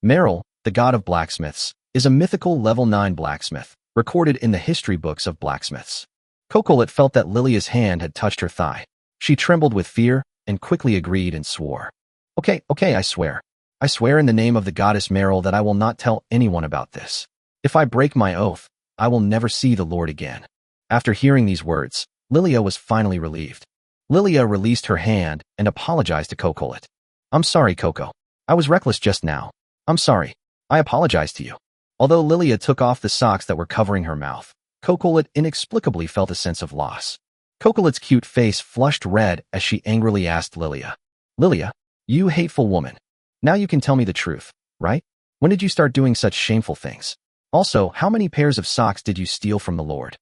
Meryl, the god of blacksmiths, is a mythical level 9 blacksmith, recorded in the history books of blacksmiths. Cocolet felt that Lilia's hand had touched her thigh. She trembled with fear and quickly agreed and swore. Okay, I swear. I swear in the name of the goddess Meryl that I will not tell anyone about this. If I break my oath, I will never see the Lord again. After hearing these words, Lilia was finally relieved. Lilia released her hand and apologized to Cocolet. I'm sorry, Coco. I was reckless just now. I'm sorry. I apologize to you. Although Lilia took off the socks that were covering her mouth, Cocolet inexplicably felt a sense of loss. Cocolet's cute face flushed red as she angrily asked Lilia. Lilia, you hateful woman. Now you can tell me the truth, right? When did you start doing such shameful things? Also, how many pairs of socks did you steal from the Lord?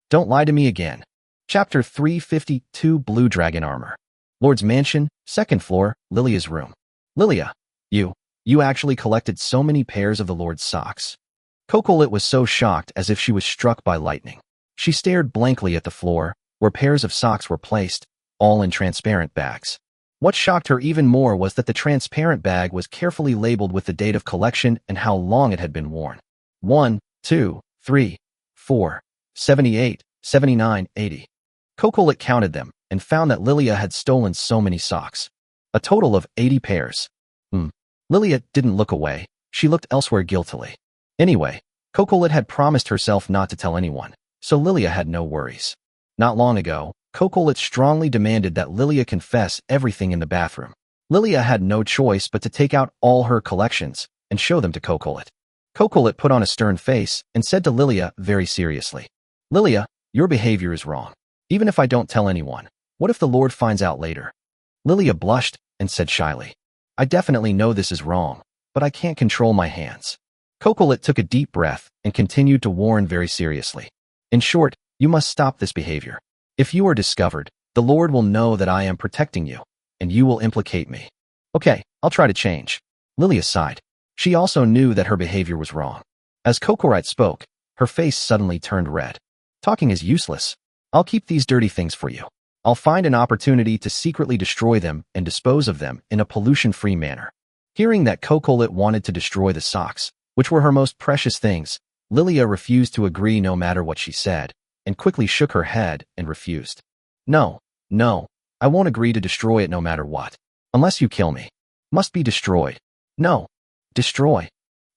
Don't lie to me again. Chapter 352 Blue Dragon Armor. Lord's Mansion, 2nd floor, Lilia's room. Lilia, you actually collected so many pairs of the Lord's socks. Cocolet was so shocked as if she was struck by lightning. She stared blankly at the floor, where pairs of socks were placed, all in transparent bags. What shocked her even more was that the transparent bag was carefully labeled with the date of collection and how long it had been worn. 1, 2, 3, 4, 78, 79, 80. Cocolet counted them and found that Lilia had stolen so many socks. A total of 80 pairs. Lilia didn't look away. She looked elsewhere guiltily. Anyway, Cocolet had promised herself not to tell anyone, so Lilia had no worries. Not long ago, Cocolet strongly demanded that Lilia confess everything in the bathroom. Lilia had no choice but to take out all her collections and show them to Cocolet. Cocolet put on a stern face and said to Lilia very seriously, Lilia, your behavior is wrong. Even if I don't tell anyone, what if the Lord finds out later? Lilia blushed and said shyly, I definitely know this is wrong, but I can't control my hands. Cocolet took a deep breath and continued to warn very seriously. In short, you must stop this behavior. If you are discovered, the Lord will know that I am protecting you, and you will implicate me. Okay, I'll try to change. Lilia sighed. She also knew that her behavior was wrong. As Cocolet spoke, her face suddenly turned red. Talking is useless. I'll keep these dirty things for you. I'll find an opportunity to secretly destroy them and dispose of them in a pollution-free manner. Hearing that Cocolet wanted to destroy the socks, which were her most precious things, Lilia refused to agree no matter what she said, and quickly shook her head and refused. No, no, I won't agree to destroy it no matter what. Unless you kill me. Must be destroyed. No. Destroy.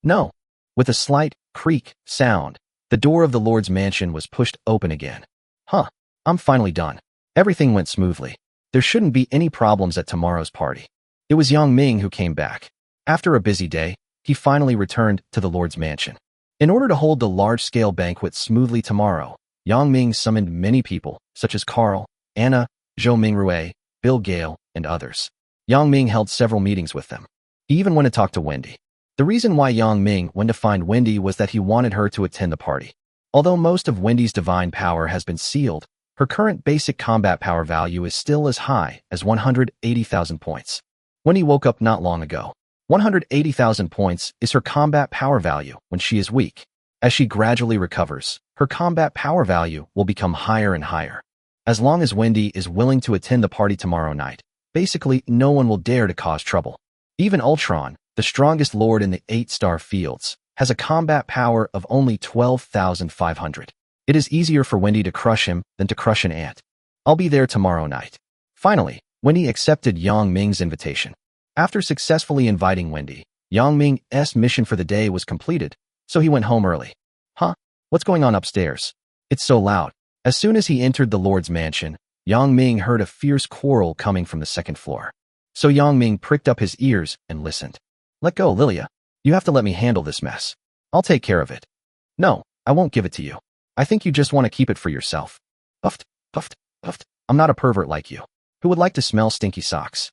No. With a slight creak sound, the door of the Lord's mansion was pushed open again. Huh, I'm finally done. Everything went smoothly. There shouldn't be any problems at tomorrow's party. It was Yang Ming who came back. After a busy day, he finally returned to the Lord's mansion. In order to hold the large-scale banquet smoothly tomorrow, Yang Ming summoned many people, such as Carl, Anna, Zhou Mingrue, Bill Gale, and others. Yang Ming held several meetings with them. He even went to talk to Wendy. The reason why Yang Ming went to find Wendy was that he wanted her to attend the party. Although most of Wendy's divine power has been sealed, her current basic combat power value is still as high as 180,000 points. Wendy woke up not long ago. 180,000 points is her combat power value when she is weak. As she gradually recovers, her combat power value will become higher and higher. As long as Wendy is willing to attend the party tomorrow night, basically no one will dare to cause trouble. Even Ultron, the strongest lord in the 8-star fields, has a combat power of only 12,500. It is easier for Wendy to crush him than to crush an ant. I'll be there tomorrow night. Finally, Wendy accepted Yang Ming's invitation. After successfully inviting Wendy, Yang Ming's mission for the day was completed, so he went home early. Huh? What's going on upstairs? It's so loud. As soon as he entered the Lord's mansion, Yang Ming heard a fierce quarrel coming from the second floor. So Yang Ming pricked up his ears and listened. Let go, Lilia. You have to let me handle this mess. I'll take care of it. No, I won't give it to you. I think you just want to keep it for yourself. Puffed, puffed, puffed. I'm not a pervert like you. Who would like to smell stinky socks?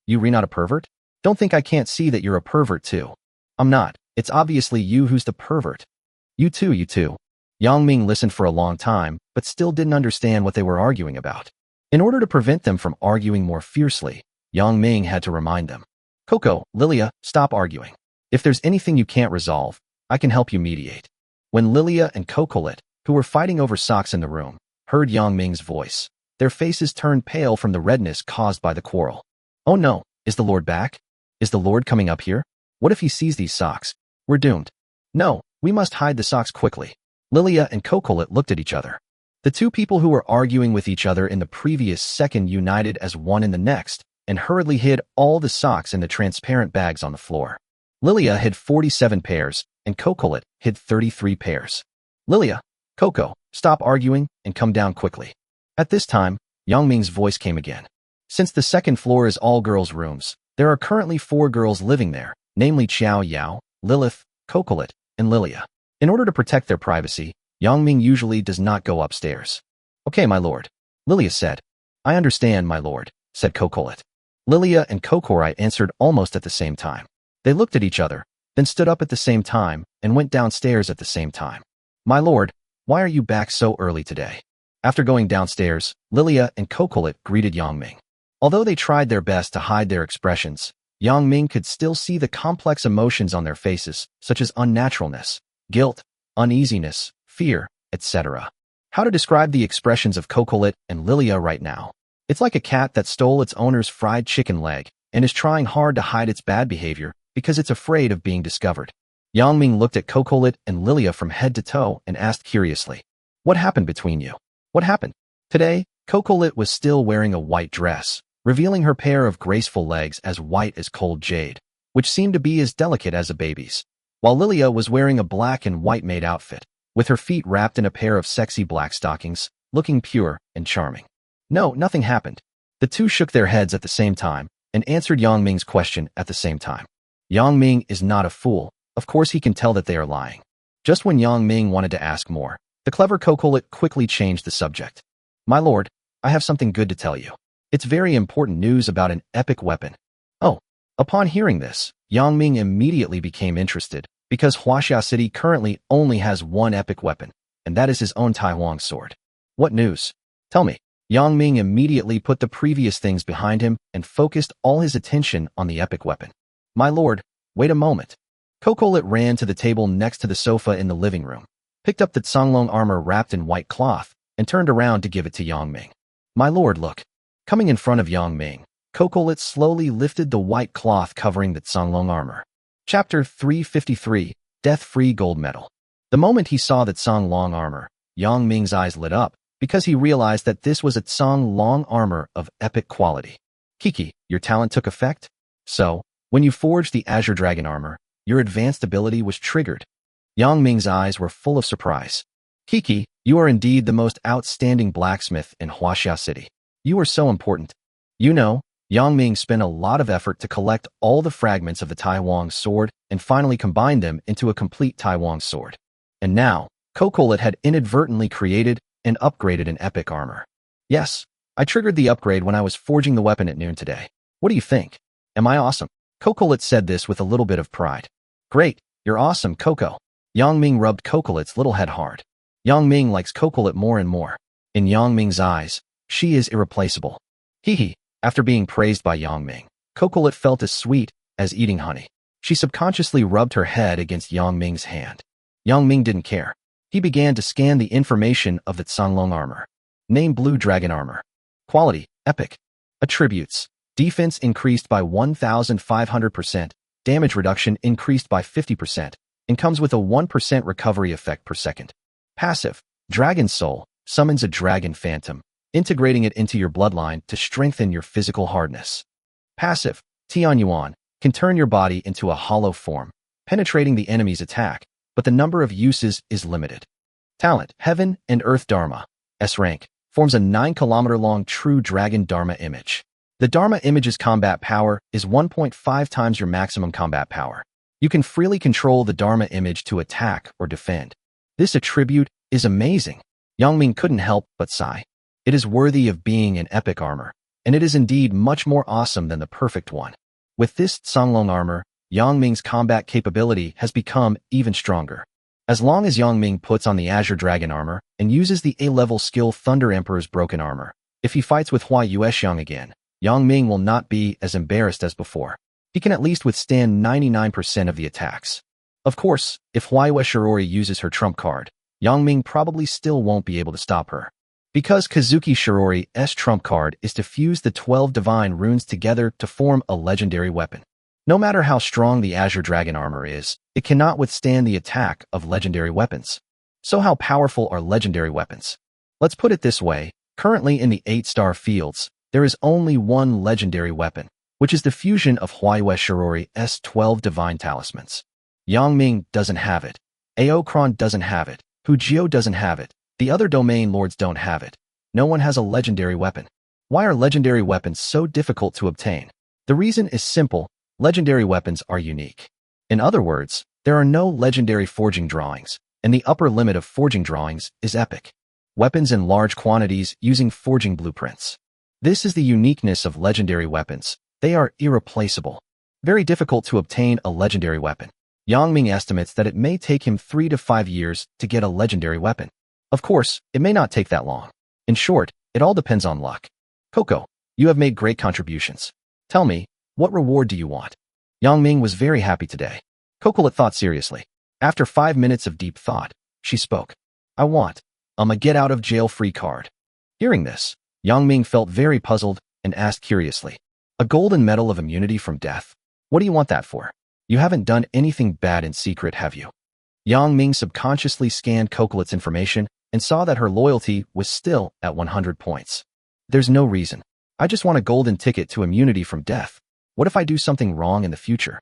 You not a pervert? Don't think I can't see that you're a pervert too. I'm not. It's obviously you who's the pervert. You too, you too. Yang Ming listened for a long time, but still didn't understand what they were arguing about. In order to prevent them from arguing more fiercely, Yang Ming had to remind them. Coco, Lilia, stop arguing. If there's anything you can't resolve, I can help you mediate. When Lilia and Cocolet, who were fighting over socks in the room, heard Yang Ming's voice, their faces turned pale from the redness caused by the quarrel. Oh no, is the Lord back? Is the Lord coming up here? What if he sees these socks? We're doomed. No, we must hide the socks quickly. Lilia and Cocolet looked at each other. The two people who were arguing with each other in the previous second united as one in the next, and hurriedly hid all the socks in the transparent bags on the floor. Lilia hid 47 pairs, and Cocolet hid 33 pairs. Lilia, Coco, stop arguing and come down quickly. At this time, Yang Ming's voice came again. Since the second floor is all girls' rooms, there are currently 4 girls living there, namely Xiao Yao, Lilith, Cocolet, and Lilia. In order to protect their privacy, Yang Ming usually does not go upstairs. Okay, my lord, Lilia said. I understand, my lord, said Cocolet. Lilia and Cocorai answered almost at the same time. They looked at each other, then stood up at the same time and went downstairs at the same time. My lord, why are you back so early today? After going downstairs, Lilia and Cocolet greeted Yang Ming. Although they tried their best to hide their expressions, Yang Ming could still see the complex emotions on their faces, such as unnaturalness, guilt, uneasiness, fear, etc. How to describe the expressions of Cocolet and Lilia right now? It's like a cat that stole its owner's fried chicken leg and is trying hard to hide its bad behavior because it's afraid of being discovered. Yang Ming looked at Cocolet and Lilia from head to toe and asked curiously, what happened between you? What happened? Today, Cocolet was still wearing a white dress, revealing her pair of graceful legs as white as cold jade, which seemed to be as delicate as a baby's, while Lilia was wearing a black and white maid outfit, with her feet wrapped in a pair of sexy black stockings, looking pure and charming. No, nothing happened. The two shook their heads at the same time and answered Yang Ming's question at the same time. Yang Ming is not a fool. Of course he can tell that they are lying. Just when Yang Ming wanted to ask more, the clever Cocolet quickly changed the subject. My lord, I have something good to tell you. It's very important news about an epic weapon. Oh, upon hearing this, Yang Ming immediately became interested because Huaxia City currently only has one epic weapon, and that is his own Tai Huang sword. What news? Tell me. Yang Ming immediately put the previous things behind him and focused all his attention on the epic weapon. My lord, wait a moment. Cocolet ran to the table next to the sofa in the living room, picked up the Tsanglong armor wrapped in white cloth, and turned around to give it to Yang Ming. My lord, look. Coming in front of Yang Ming, Cocolet slowly lifted the white cloth covering the Tsanglong armor. Chapter 353, Death-Free Gold Medal. The moment he saw the Tsanglong armor, Yang Ming's eyes lit up, because he realized that this was a Tsang long armor of epic quality. Kiki, your talent took effect? So, when you forged the Azure Dragon armor, your advanced ability was triggered. Yang Ming's eyes were full of surprise. Kiki, you are indeed the most outstanding blacksmith in Huaxia City. You are so important. You know, Yang Ming spent a lot of effort to collect all the fragments of the Tai Wang sword and finally combine them into a complete Tai Wang sword. And now, Kokolet had inadvertently created and upgraded an epic armor. Yes, I triggered the upgrade when I was forging the weapon at noon today. What do you think? Am I awesome? Kokolet said this with a little bit of pride. Great, you're awesome, Coco. Yang Ming rubbed Kokolet's little head hard. Yang Ming likes Kokolet more and more. In Yang Ming's eyes, she is irreplaceable. Hee. After being praised by Yang Ming, Kokolet felt as sweet as eating honey. She subconsciously rubbed her head against Yang Ming's hand. Yang Ming didn't care. He began to scan the information of the Tsanglong armor. Name Blue Dragon armor. Quality, epic. Attributes. Defense increased by 1,500%. Damage reduction increased by 50%. And comes with a 1% recovery effect per second. Passive. Dragon Soul. Summons a dragon phantom, integrating it into your bloodline to strengthen your physical hardness. Passive. Tian Yuan. Can turn your body into a hollow form, penetrating the enemy's attack, but the number of uses is limited. Talent. Heaven and Earth Dharma. S rank. Forms a 9-kilometer-long true dragon Dharma image. The Dharma image's combat power is 1.5 times your maximum combat power. You can freely control the Dharma image to attack or defend. This attribute is amazing. Yang Ming couldn't help but sigh. It is worthy of being an epic armor, and it is indeed much more awesome than the perfect one. With this Tsanglong armor, Yang Ming's combat capability has become even stronger. As long as Yang Ming puts on the Azure Dragon armor and uses the A-level skill Thunder Emperor's Broken Armor, if he fights with Hua Yuexiang again, Yang Ming will not be as embarrassed as before. He can at least withstand 99% of the attacks. Of course, if Hua Yuexiang uses her trump card, Yang Ming probably still won't be able to stop her. Because Kazuki Shirori's trump card is to fuse the 12 divine runes together to form a legendary weapon. No matter how strong the Azure Dragon armor is, it cannot withstand the attack of legendary weapons. So how powerful are legendary weapons? Let's put it this way, currently in the 8-star fields, there is only one legendary weapon, which is the fusion of Huayue Shirori's 12 divine talismans. Yang Ming doesn't have it. Aokron doesn't have it. Hujio doesn't have it. The other domain lords don't have it. No one has a legendary weapon. Why are legendary weapons so difficult to obtain? The reason is simple. Legendary weapons are unique. In other words, there are no legendary forging drawings, and the upper limit of forging drawings is epic. Weapons in large quantities using forging blueprints. This is the uniqueness of legendary weapons. They are irreplaceable. Very difficult to obtain a legendary weapon. Yang Ming estimates that it may take him 3 to 5 years to get a legendary weapon. Of course, it may not take that long. In short, it all depends on luck. Coco, you have made great contributions. Tell me, what reward do you want? Yang Ming was very happy today. Kokolet thought seriously. After 5 minutes of deep thought, she spoke. I want a get out of jail free card. Hearing this, Yang Ming felt very puzzled and asked curiously. A golden medal of immunity from death? What do you want that for? You haven't done anything bad in secret, have you? Yang Ming subconsciously scanned Kokolet's information and saw that her loyalty was still at 100 points. There's no reason. I just want a golden ticket to immunity from death. What if I do something wrong in the future?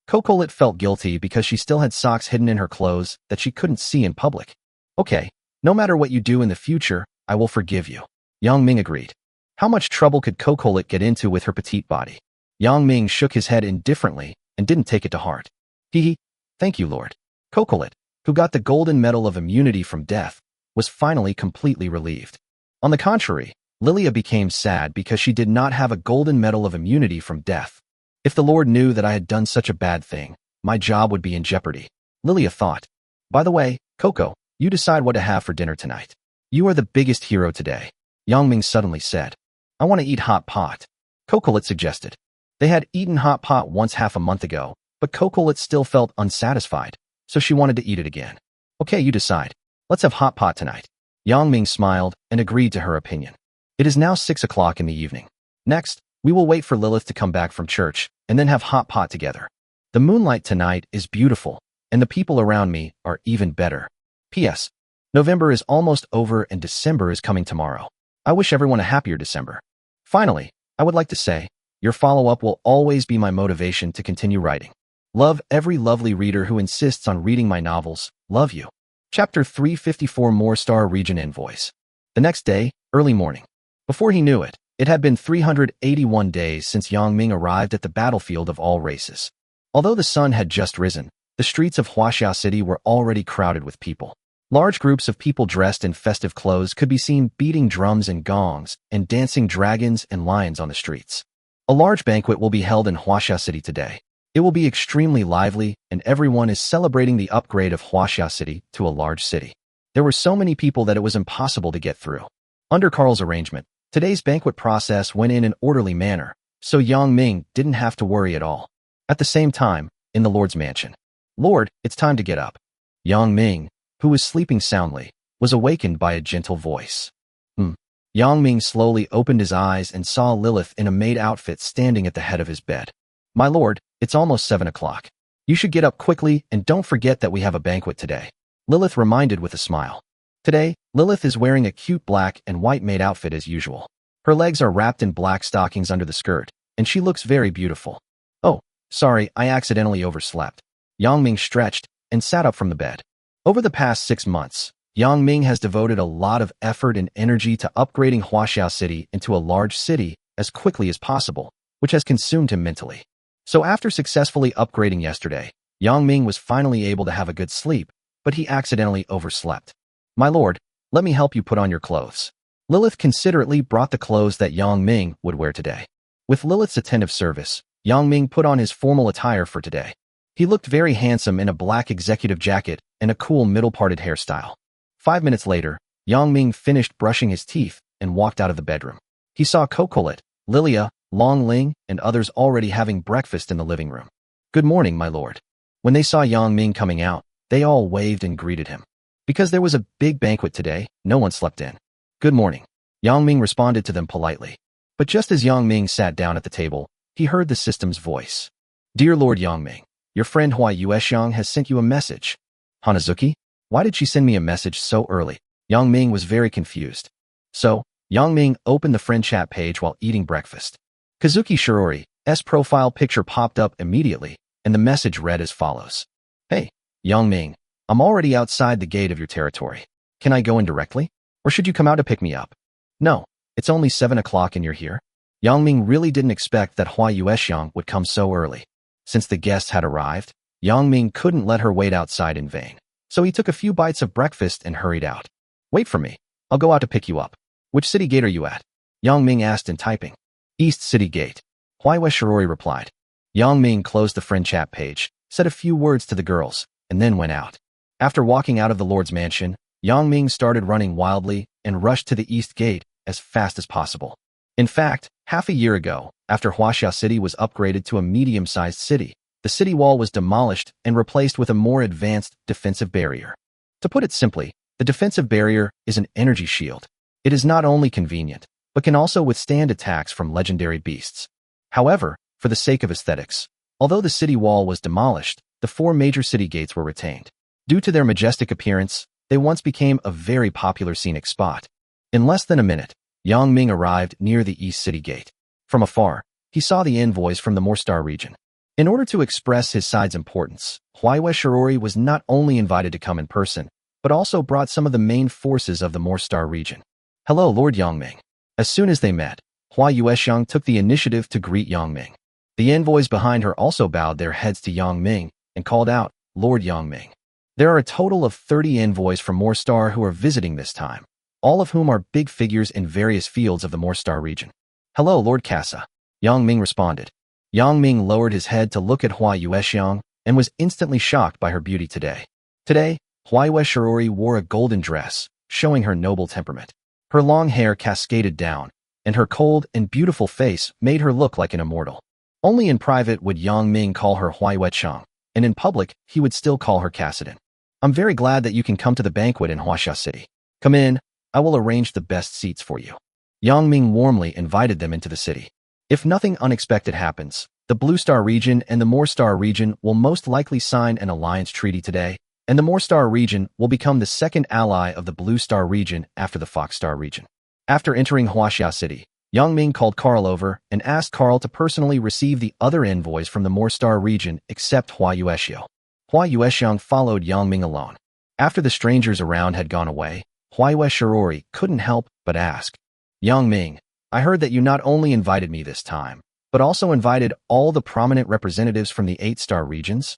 Kokolet felt guilty because she still had socks hidden in her clothes that she couldn't see in public. Okay, no matter what you do in the future, I will forgive you. Yang Ming agreed. How much trouble could Kokolet get into with her petite body? Yang Ming shook his head indifferently and didn't take it to heart. Hee, thank you, Lord. Kokolet, who got the golden medal of immunity from death, was finally completely relieved. On the contrary, Lilia became sad because she did not have a golden medal of immunity from death. If the Lord knew that I had done such a bad thing, my job would be in jeopardy, Lilia thought. By the way, Coco, you decide what to have for dinner tonight. You are the biggest hero today, Yang Ming suddenly said. I want to eat hot pot, Kokolet suggested. They had eaten hot pot once half a month ago, but Kokolet still felt unsatisfied, so she wanted to eat it again. Okay, you decide. Let's have hot pot tonight. Yang Ming smiled and agreed to her opinion. It is now 6 o'clock in the evening. Next, we will wait for Lilith to come back from church and then have hot pot together. The moonlight tonight is beautiful, and the people around me are even better. P.S. November is almost over and December is coming tomorrow. I wish everyone a happier December. Finally, I would like to say, your follow-up will always be my motivation to continue writing. Love every lovely reader who insists on reading my novels. Love you. Chapter 354 More Star Region Invoice. The next day, early morning. Before he knew it, it had been 381 days since Yang Ming arrived at the battlefield of all races. Although the sun had just risen, the streets of Huaxia City were already crowded with people. Large groups of people dressed in festive clothes could be seen beating drums and gongs and dancing dragons and lions on the streets. A large banquet will be held in Huaxia City today. It will be extremely lively, and everyone is celebrating the upgrade of Huaxia City to a large city. There were so many people that it was impossible to get through. Under Carl's arrangement, today's banquet process went in an orderly manner, so Yang Ming didn't have to worry at all. At the same time, in the Lord's mansion. Lord, it's time to get up. Yang Ming, who was sleeping soundly, was awakened by a gentle voice. Yang Ming slowly opened his eyes and saw Lilith in a maid outfit standing at the head of his bed. My lord, it's almost 7 o'clock. You should get up quickly and don't forget that we have a banquet today. Lilith reminded with a smile. Today, Lilith is wearing a cute black and white maid outfit as usual. Her legs are wrapped in black stockings under the skirt, and she looks very beautiful. Oh, sorry, I accidentally overslept. Yang Ming stretched and sat up from the bed. Over the past 6 months, Yang Ming has devoted a lot of effort and energy to upgrading Huaxia City into a large city as quickly as possible, which has consumed him mentally. So after successfully upgrading yesterday, Yang Ming was finally able to have a good sleep, but he accidentally overslept. My lord, let me help you put on your clothes. Lilith considerately brought the clothes that Yang Ming would wear today. With Lilith's attentive service, Yang Ming put on his formal attire for today. He looked very handsome in a black executive jacket and a cool middle-parted hairstyle. 5 minutes later, Yang Ming finished brushing his teeth and walked out of the bedroom. He saw Cocolet, Lilia, Long Ling, and others already having breakfast in the living room. Good morning, my lord. When they saw Yang Ming coming out, they all waved and greeted him. Because there was a big banquet today, no one slept in. Good morning. Yang Ming responded to them politely. But just as Yang Ming sat down at the table, he heard the system's voice. Dear Lord Yang Ming, your friend Hua Yuexiang has sent you a message. Hanazuki? Why did she send me a message so early? Yang Ming was very confused. So, Yang Ming opened the friend chat page while eating breakfast. Kazuki Shirori's profile picture popped up immediately, and the message read as follows. Hey, Yang Ming, I'm already outside the gate of your territory. Can I go in directly? Or should you come out to pick me up? No, it's only 7 o'clock and you're here. Yang Ming really didn't expect that Hua Yuexiang would come so early. Since the guests had arrived, Yang Ming couldn't let her wait outside in vain. So he took a few bites of breakfast and hurried out. Wait for me. I'll go out to pick you up. Which city gate are you at? Yang Ming asked in typing. East City Gate. Huaiwa Shirori replied. Yang Ming closed the friend chat page, said a few words to the girls, and then went out. After walking out of the Lord's mansion, Yang Ming started running wildly and rushed to the East Gate as fast as possible. In fact, half a year ago, after Huaxia City was upgraded to a medium-sized city, the city wall was demolished and replaced with a more advanced defensive barrier. To put it simply, the defensive barrier is an energy shield. It is not only convenient, but can also withstand attacks from legendary beasts. However, for the sake of aesthetics, although the city wall was demolished, the 4 major city gates were retained. Due to their majestic appearance, they once became a very popular scenic spot. In less than a minute, Yang Ming arrived near the East City Gate. From afar, he saw the envoys from the Moorstar region. In order to express his side's importance, Huaiwa Shirori was not only invited to come in person, but also brought some of the main forces of the Moorstar region. Hello, Lord Yang Ming. As soon as they met, Hua Yuexiang took the initiative to greet Yang Ming. The envoys behind her also bowed their heads to Yang Ming and called out, Lord Yang Ming. There are a total of 30 envoys from Moorstar who are visiting this time, all of whom are big figures in various fields of the Moorstar region. Hello, Lord Kasa. Yang Ming responded. Yang Ming lowered his head to look at Hua Yuexiang and was instantly shocked by her beauty today. Today, Huaiwa Shirori wore a golden dress, showing her noble temperament. Her long hair cascaded down, and her cold and beautiful face made her look like an immortal. Only in private would Yang Ming call her Huaiwa, and in public he would still call her Kassadin. I'm very glad that you can come to the banquet in Huaxia City. Come in, I will arrange the best seats for you. Yang Ming warmly invited them into the city. If nothing unexpected happens, the Blue Star region and the Moorstar region will most likely sign an alliance treaty today, and the Moor Star region will become the second ally of the Blue Star region after the Fox Star region. After entering Huaxia City, Yang Ming called Carl over and asked Carl to personally receive the other envoys from the Moor Star region except Hua Yuexiu. Hua Yuexiang followed Yang Ming alone. After the strangers around had gone away, Hua Yuexiu couldn't help but ask, Yang Ming, I heard that you not only invited me this time, but also invited all the prominent representatives from the 8-star regions?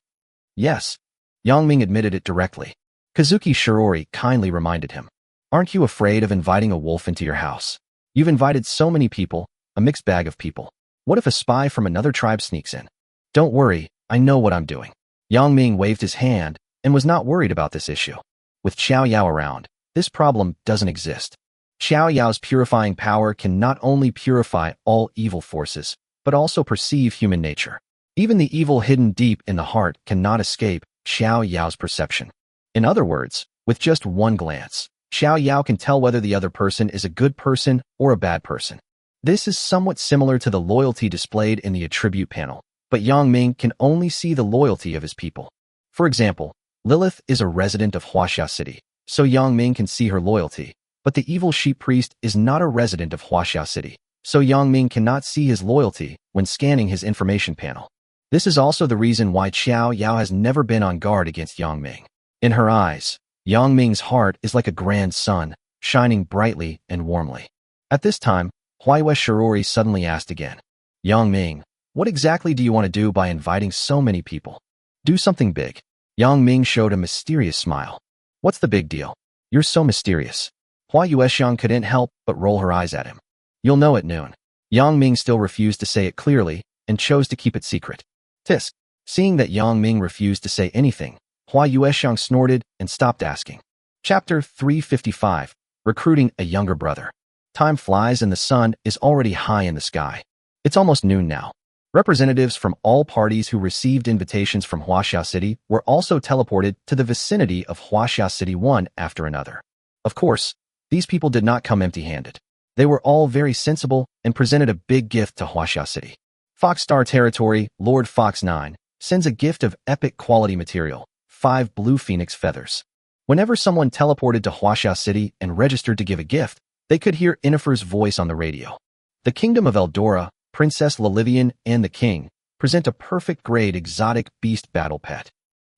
Yes. Yang Ming admitted it directly. Kazuki Shirori kindly reminded him, aren't you afraid of inviting a wolf into your house? You've invited so many people, a mixed bag of people. What if a spy from another tribe sneaks in? Don't worry, I know what I'm doing. Yang Ming waved his hand and was not worried about this issue. With Xiao Yao around, this problem doesn't exist. Xiao Yao's purifying power can not only purify all evil forces, but also perceive human nature. Even the evil hidden deep in the heart cannot escape Xiao Yao's perception. In other words, with just one glance, Xiao Yao can tell whether the other person is a good person or a bad person. This is somewhat similar to the loyalty displayed in the attribute panel, but Yang Ming can only see the loyalty of his people. For example, Lilith is a resident of Huaxia City, so Yang Ming can see her loyalty, but the evil sheep priest is not a resident of Huaxia City, so Yang Ming cannot see his loyalty when scanning his information panel. This is also the reason why Xiao Yao has never been on guard against Yang Ming. In her eyes, Yang Ming's heart is like a grand sun, shining brightly and warmly. At this time, Huaihua Shirori suddenly asked again, Yang Ming, what exactly do you want to do by inviting so many people? Do something big. Yang Ming showed a mysterious smile. What's the big deal? You're so mysterious. Hua Yuexiang couldn't help but roll her eyes at him. You'll know at noon. Yang Ming still refused to say it clearly and chose to keep it secret. Tisk. Seeing that Yang Ming refused to say anything, Hua Yuexiang snorted and stopped asking. Chapter 355. Recruiting a Younger Brother. Time flies and the sun is already high in the sky. It's almost noon now. Representatives from all parties who received invitations from Huaxia City were also teleported to the vicinity of Huaxia City one after another. Of course, these people did not come empty-handed. They were all very sensible and presented a big gift to Huaxia City. Fox Star Territory, Lord Fox 9, sends a gift of epic quality material, 5 blue phoenix feathers. Whenever someone teleported to Huaxia City and registered to give a gift, they could hear Yennefer's voice on the radio. The Kingdom of Eldora, Princess Lilivian, and the King present a perfect grade exotic beast battle pet.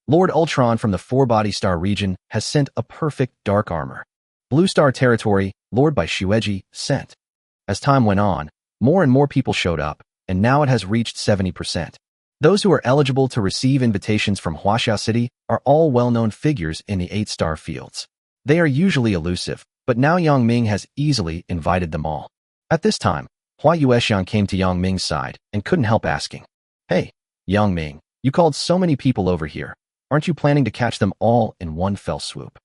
Lord Ultron from the 4-body star region has sent a perfect dark armor. Blue Star Territory, Lord by Shueji, sent. As time went on, more and more people showed up, and now it has reached 70%. Those who are eligible to receive invitations from Huaxia City are all well-known figures in the 8-star fields. They are usually elusive, but now Yang Ming has easily invited them all. At this time, Hua Yuexiang came to Yang Ming's side and couldn't help asking, Hey, Yang Ming, you called so many people over here. Aren't you planning to catch them all in one fell swoop?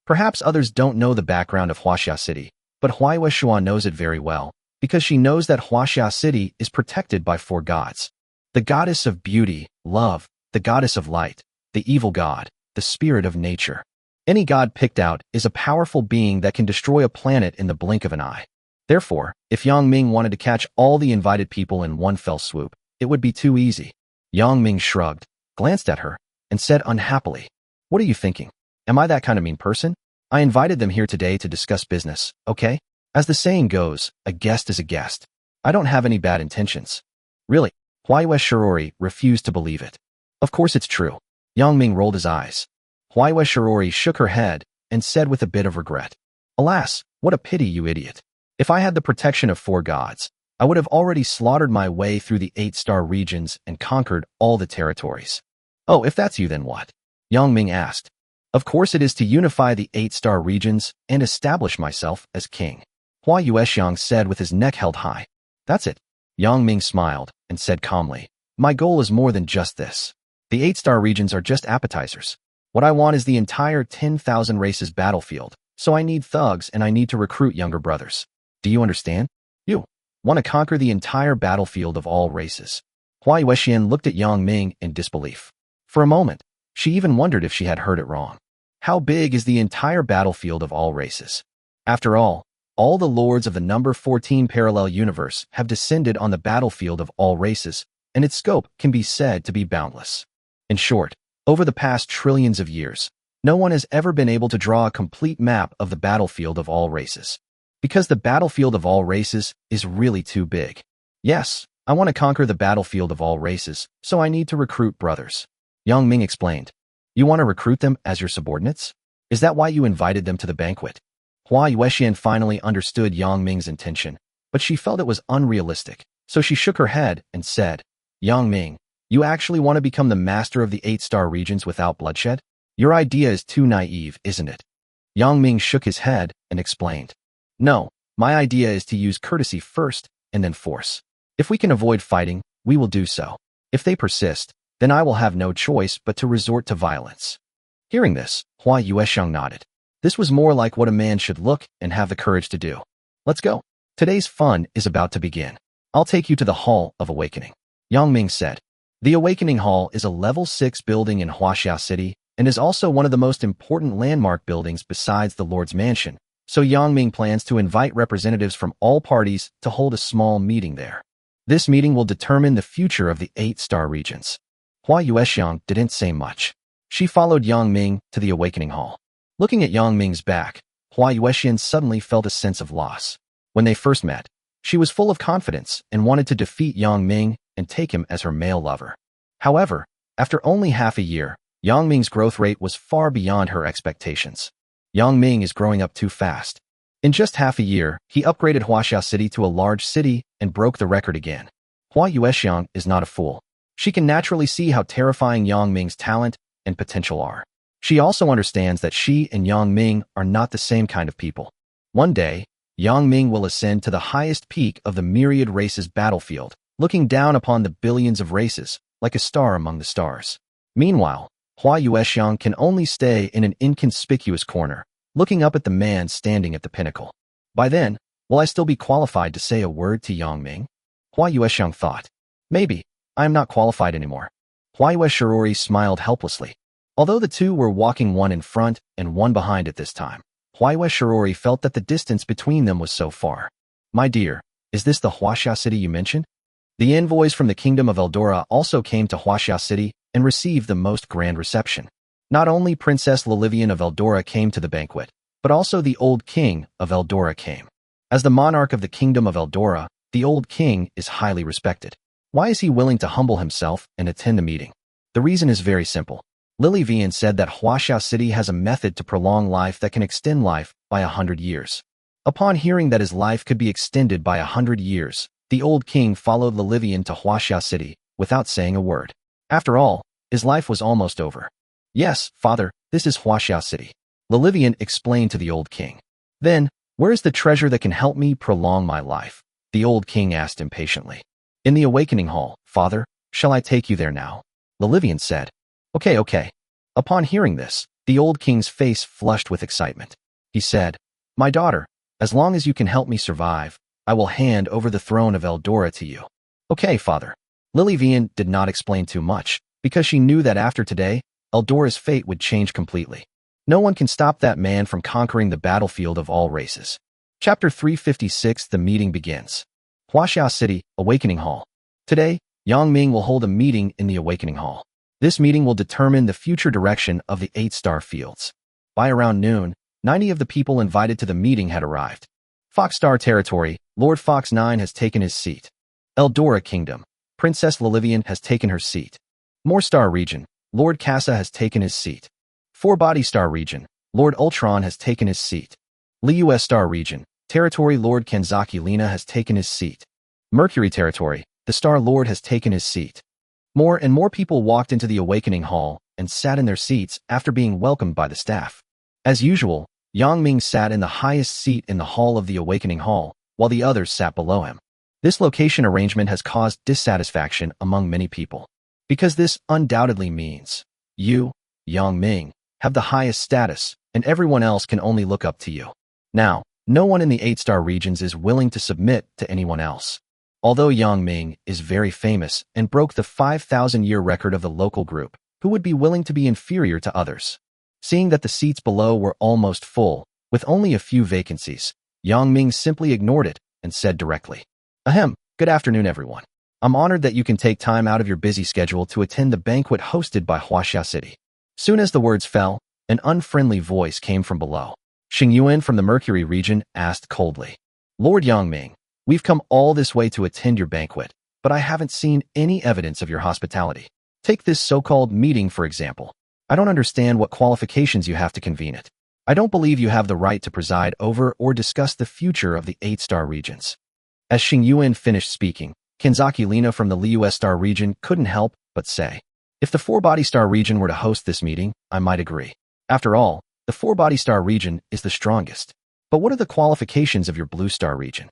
Perhaps others don't know the background of Huaxia City, but Hua Yuexiang knows it very well, because she knows that Huaxia City is protected by 4 gods. The goddess of beauty, love, the goddess of light, the evil god, the spirit of nature. Any god picked out is a powerful being that can destroy a planet in the blink of an eye. Therefore, if Yang Ming wanted to catch all the invited people in one fell swoop, it would be too easy. Yang Ming shrugged, glanced at her, and said unhappily, What are you thinking? Am I that kind of mean person? I invited them here today to discuss business, okay? As the saying goes, a guest is a guest. I don't have any bad intentions. Really? Huaihua Shirori refused to believe it. Of course it's true. Yang Ming rolled his eyes. Huaihua Shirori shook her head and said with a bit of regret, Alas, what a pity, you idiot. If I had the protection of 4 gods, I would have already slaughtered my way through the 8-star regions and conquered all the territories. Oh, if that's you, then what? Yang Ming asked. Of course it is to unify the 8-star regions and establish myself as king. Hua Yuexiang said with his neck held high. That's it. Yang Ming smiled and said calmly, My goal is more than just this. The 8-star regions are just appetizers. What I want is the entire 10,000 races battlefield, so I need thugs and I need to recruit younger brothers. Do you understand? You want to conquer the entire battlefield of all races. Hua Yuexian looked at Yang Ming in disbelief. For a moment, she even wondered if she had heard it wrong. How big is the entire battlefield of all races? After all the lords of the number 14 parallel universe have descended on the battlefield of all races, and its scope can be said to be boundless. In short, over the past trillions of years, No one has ever been able to draw a complete map of the battlefield of all races. Because the battlefield of all races is really too big. Yes, I want to conquer the battlefield of all races, so I need to recruit brothers. Yang Ming explained. You want to recruit them as your subordinates? Is that why you invited them to the banquet? Hua Yuexian finally understood Yang Ming's intention, but she felt it was unrealistic, so she shook her head and said, Yang Ming, you actually want to become the master of the 8-star regions without bloodshed? Your idea is too naive, isn't it? Yang Ming shook his head and explained. No, my idea is to use courtesy first and then force. If we can avoid fighting, we will do so. If they persist, then I will have no choice but to resort to violence. Hearing this, Hua Yuexiang nodded. This was more like what a man should look and have the courage to do. Let's go. Today's fun is about to begin. I'll take you to the Hall of Awakening. Yang Ming said. The Awakening Hall is a level 6 building in Huaxia City and is also one of the most important landmark buildings besides the Lord's Mansion, so Yang Ming plans to invite representatives from all parties to hold a small meeting there. This meeting will determine the future of the 8-star regions. Hua Yuexiang didn't say much. She followed Yang Ming to the Awakening Hall. Looking at Yang Ming's back, Hua Yuexian suddenly felt a sense of loss. When they first met, she was full of confidence and wanted to defeat Yang Ming and take him as her male lover. However, after only half a year, Yang Ming's growth rate was far beyond her expectations. Yang Ming is growing up too fast. In just half a year, he upgraded Huaxia City to a large city and broke the record again. Hua Yuexiang is not a fool. She can naturally see how terrifying Yang Ming's talent and potential are. She also understands that she and Yang Ming are not the same kind of people. One day, Yang Ming will ascend to the highest peak of the myriad races battlefield, looking down upon the billions of races, like a star among the stars. Meanwhile, Hua Yuexiang can only stay in an inconspicuous corner, looking up at the man standing at the pinnacle. By then, will I still be qualified to say a word to Yang Ming? Hua Yuexiang thought. Maybe, I am not qualified anymore. Hua Yueshirori smiled helplessly. Although the two were walking one in front and one behind at this time, Hua Yueshirori felt that the distance between them was so far. My dear, is this the Huaxia City you mentioned? The envoys from the Kingdom of Eldora also came to Huaxia City and received the most grand reception. Not only Princess Lilivian of Eldora came to the banquet, but also the old king of Eldora came. As the monarch of the Kingdom of Eldora, the old king is highly respected. Why is he willing to humble himself and attend the meeting? The reason is very simple. Lilivian said that Huaxia City has a method to prolong life that can extend life by 100 years. Upon hearing that his life could be extended by 100 years, the old king followed Lilivian to Huaxia City without saying a word. After all, his life was almost over. Yes, father, this is Huaxia City. Lilivian explained to the old king. Then, where is the treasure that can help me prolong my life? The old king asked impatiently. In the Awakening Hall, father, shall I take you there now? Lilivian said. Okay. Upon hearing this, the old king's face flushed with excitement. He said, My daughter, as long as you can help me survive, I will hand over the throne of Eldora to you. Okay, father. Lilivian did not explain too much, because she knew that after today, Eldora's fate would change completely. No one can stop that man from conquering the battlefield of all races. Chapter 356. The meeting begins. Huaxia City, Awakening Hall. Today, Yang Ming will hold a meeting in the Awakening Hall. This meeting will determine the future direction of the 8-star fields. By around noon, 90 of the people invited to the meeting had arrived. Fox Star Territory, Lord Fox 9 has taken his seat. Eldora Kingdom, Princess Lilivian has taken her seat. More Star Region, Lord Casa has taken his seat. 4-Body Star Region, Lord Ultron has taken his seat. Liu Star Region, Territory Lord Kenzaki Lina has taken his seat. Mercury Territory, the Star Lord has taken his seat. More and more people walked into the Awakening Hall and sat in their seats after being welcomed by the staff. As usual, Yang Ming sat in the highest seat in the hall of the Awakening Hall, while the others sat below him. This location arrangement has caused dissatisfaction among many people. Because this undoubtedly means you, Yang Ming, have the highest status, and everyone else can only look up to you. Now, no one in the 8-star regions is willing to submit to anyone else. Although Yang Ming is very famous and broke the 5,000-year record of the local group, who would be willing to be inferior to others? Seeing that the seats below were almost full, with only a few vacancies, Yang Ming simply ignored it and said directly, Ahem, good afternoon everyone. I'm honored that you can take time out of your busy schedule to attend the banquet hosted by Huaxia City. Soon as the words fell, An unfriendly voice came from below. Xing Yuan from the Mercury region asked coldly. Lord Yangming, we've come all this way to attend your banquet, but I haven't seen any evidence of your hospitality. Take this so-called meeting, for example. I don't understand what qualifications you have to convene it. I don't believe you have the right to preside over or discuss the future of the 8-star regions. As Xing Yuan finished speaking, Kenzaki Lina from the Liu star region couldn't help but say, if the 4-body star region were to host this meeting, I might agree. After all, the 4-body star region is the strongest. But what are the qualifications of your blue star region?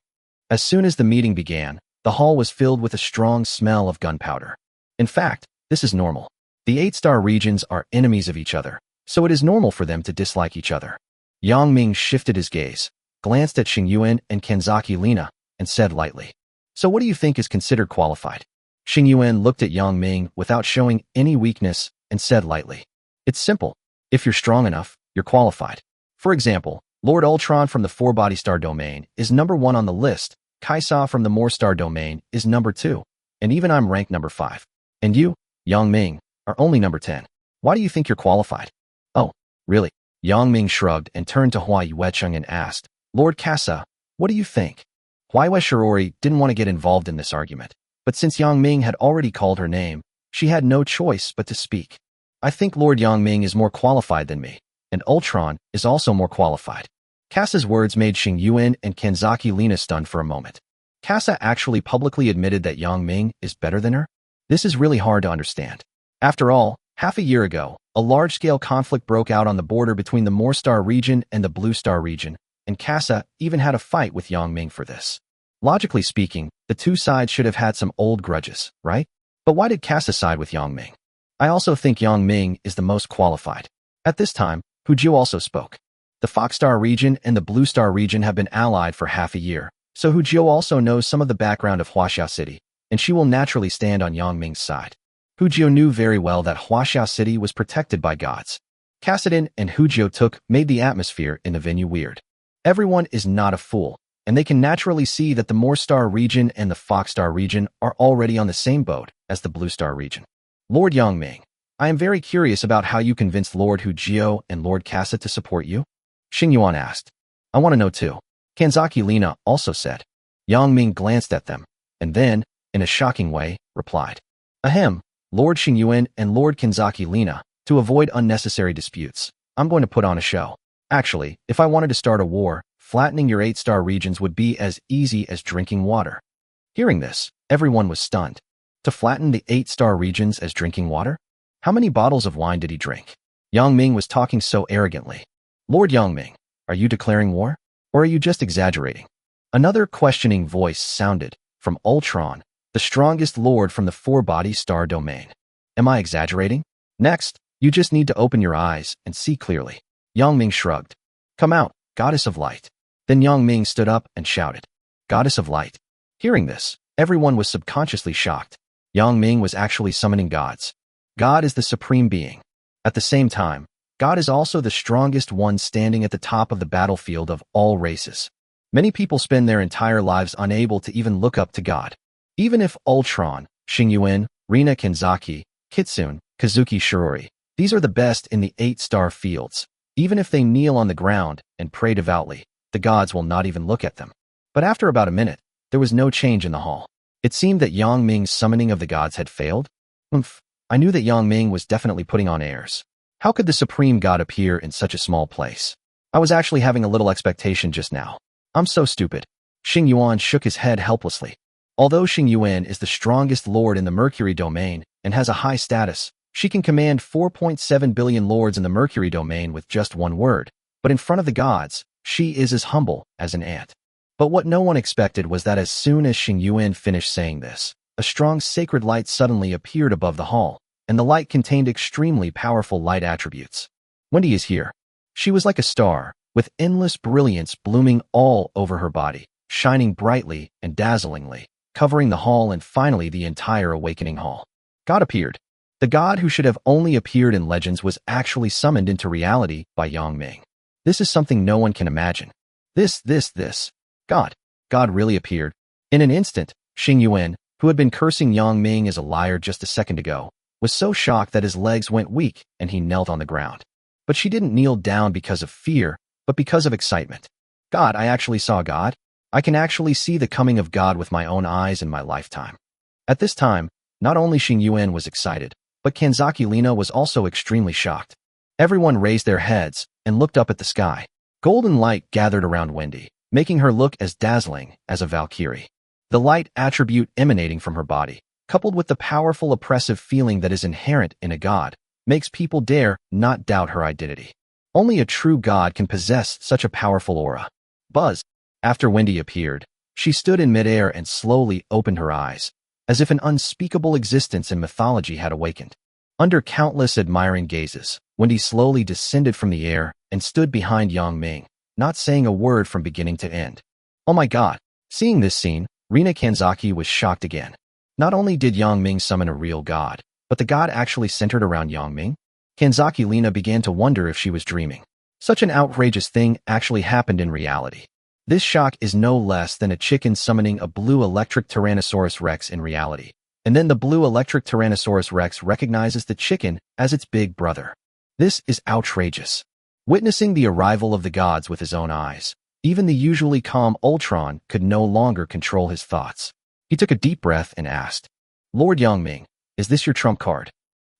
As soon as the meeting began, the hall was filled with a strong smell of gunpowder. In fact, this is normal. The 8-star regions are enemies of each other, so it is normal for them to dislike each other. Yang Ming shifted his gaze, glanced at Xing Yuan and Kenzaki Lina, and said lightly, so what do you think is considered qualified? Xing Yuan looked at Yang Ming without showing any weakness and said lightly, it's simple. If you're strong enough, you're qualified. For example, Lord Ultron from the 4-body star domain is number 1 on the list, Kaisa from the More star domain is number 2, and even I'm ranked number 5. And you, Yang Ming, are only number 10. Why do you think you're qualified? Oh, really? Yang Ming shrugged and turned to Hua Yuecheng and asked, Lord Kaisa, what do you think? Hua Yueshirori didn't want to get involved in this argument, but since Yang Ming had already called her name, she had no choice but to speak. I think Lord Yang Ming is more qualified than me, and Ultron is also more qualified. Kaisa's words made Xing Yuan and Kenzaki Lina stunned for a moment. Kaisa actually publicly admitted that Yang Ming is better than her? This is really hard to understand. After all, half a year ago, a large-scale conflict broke out on the border between the More Star region and the Blue Star region, and Kaisa even had a fight with Yang Ming for this. Logically speaking, the two sides should have had some old grudges, right? But why did Kaisa side with Yang Ming? I also think Yang Ming is the most qualified. At this time, Hu Jiu also spoke. The Fox Star region and the Blue Star region have been allied for half a year, so Hu Jiu also knows some of the background of Huaxia City, and she will naturally stand on Yang Ming's side. Hu Jiu knew very well that Huaxia City was protected by gods. Kassadin and Hu Jiu made the atmosphere in the venue weird. Everyone is not a fool, and they can naturally see that the More Star region and the Fox Star region are already on the same boat as the Blue Star region. Lord Yang Ming, I am very curious about how you convinced Lord Hu Jiu and Lord Kassa to support you. Xing Yuan asked. I want to know too. Kanzaki Lina also said. Yang Ming glanced at them, and then, in a shocking way, replied. Ahem, Lord Xing Yuan and Lord Kanzaki Lina, to avoid unnecessary disputes, I'm going to put on a show. Actually, if I wanted to start a war, flattening your 8-star regions would be as easy as drinking water. Hearing this, everyone was stunned. To flatten the 8-star regions as drinking water? How many bottles of wine did he drink? Yang Ming was talking so arrogantly. Lord Yang Ming, are you declaring war? Or are you just exaggerating? Another questioning voice sounded from Ultron, the strongest lord from the 4-body star domain. Am I exaggerating? Next, you just need to open your eyes and see clearly. Yang Ming shrugged. Come out, goddess of light. Then Yang Ming stood up and shouted. Goddess of light. Hearing this, everyone was subconsciously shocked. Yang Ming was actually summoning gods. God is the supreme being. At the same time, God is also the strongest one standing at the top of the battlefield of all races. Many people spend their entire lives unable to even look up to God. Even if Ultron, Xing Yuan, Rina Kenzaki, Kitsune, Kazuki Shirori, these are the best in the 8-star fields. Even if they kneel on the ground and pray devoutly, the gods will not even look at them. But after about a minute, there was no change in the hall. It seemed that Yang Ming's summoning of the gods had failed. I knew that Yang Ming was definitely putting on airs. How could the supreme god appear in such a small place? I was actually having a little expectation just now. I'm so stupid. Xing Yuan shook his head helplessly. Although Xing Yuan is the strongest lord in the Mercury domain and has a high status, she can command 4.7 billion lords in the Mercury domain with just one word. But in front of the gods, she is as humble as an ant. But what no one expected was that as soon as Xing Yuan finished saying this, a strong sacred light suddenly appeared above the hall, and the light contained extremely powerful light attributes. Wendy is here. She was like a star, with endless brilliance blooming all over her body, shining brightly and dazzlingly, covering the hall and finally the entire awakening hall. God appeared. The god who should have only appeared in legends was actually summoned into reality by Yang Ming. This is something no one can imagine. This. God really appeared. In an instant, Xing Yuan, who had been cursing Yang Ming as a liar just a second ago, was so shocked that his legs went weak and he knelt on the ground. But she didn't kneel down because of fear, but because of excitement. God, I actually saw God. I can actually see the coming of God with my own eyes in my lifetime. At this time, not only Xing Yuan was excited, but Kanzaki Lina was also extremely shocked. Everyone raised their heads and looked up at the sky. Golden light gathered around Wendy, making her look as dazzling as a Valkyrie. The light attribute emanating from her body, coupled with the powerful oppressive feeling that is inherent in a god, makes people dare not doubt her identity. Only a true god can possess such a powerful aura. Buzz. After Wendy appeared, she stood in midair and slowly opened her eyes, as if an unspeakable existence in mythology had awakened. Under countless admiring gazes, Wendy slowly descended from the air and stood behind Yang Ming, not saying a word from beginning to end. Oh my god! Seeing this scene, Rina Kanzaki was shocked again. Not only did Yang Ming summon a real god, but the god actually centered around Yang Ming. Kanzaki Lina began to wonder if she was dreaming. Such an outrageous thing actually happened in reality. This shock is no less than a chicken summoning a blue electric Tyrannosaurus Rex in reality. And then the blue electric Tyrannosaurus Rex recognizes the chicken as its big brother. This is outrageous. Witnessing the arrival of the gods with his own eyes, even the usually calm Ultron could no longer control his thoughts. He took a deep breath and asked, Lord Yang Ming, is this your trump card?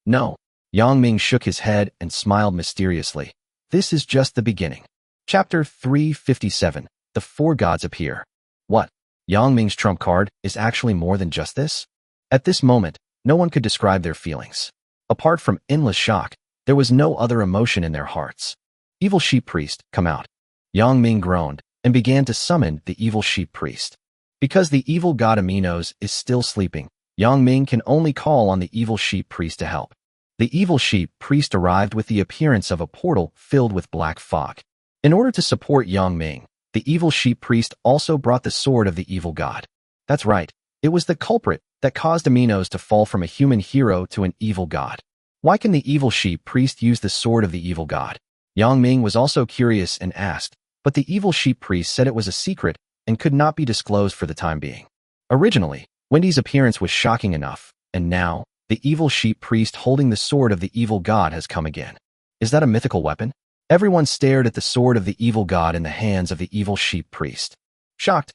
No. Yang Ming shook his head and smiled mysteriously. This is just the beginning. Chapter 357. The Four Gods Appear. What? Yang Ming's trump card is actually more than just this? At this moment, no one could describe their feelings. Apart from endless shock, there was no other emotion in their hearts. Evil Sheep Priest, come out. Yang Ming groaned and began to summon the Evil Sheep Priest. Because the evil god Aminos is still sleeping, Yang Ming can only call on the Evil Sheep Priest to help. The Evil Sheep Priest arrived with the appearance of a portal filled with black fog. In order to support Yang Ming, the Evil Sheep Priest also brought the sword of the evil god. That's right, it was the culprit that caused Aminos to fall from a human hero to an evil god. Why can the Evil Sheep Priest use the sword of the evil god? Yang Ming was also curious and asked, but the Evil Sheep Priest said it was a secret and could not be disclosed for the time being. Originally, Wendy's appearance was shocking enough, and now, the Evil Sheep Priest holding the sword of the evil god has come again. Is that a mythical weapon? Everyone stared at the sword of the evil god in the hands of the Evil Sheep Priest. Shocked,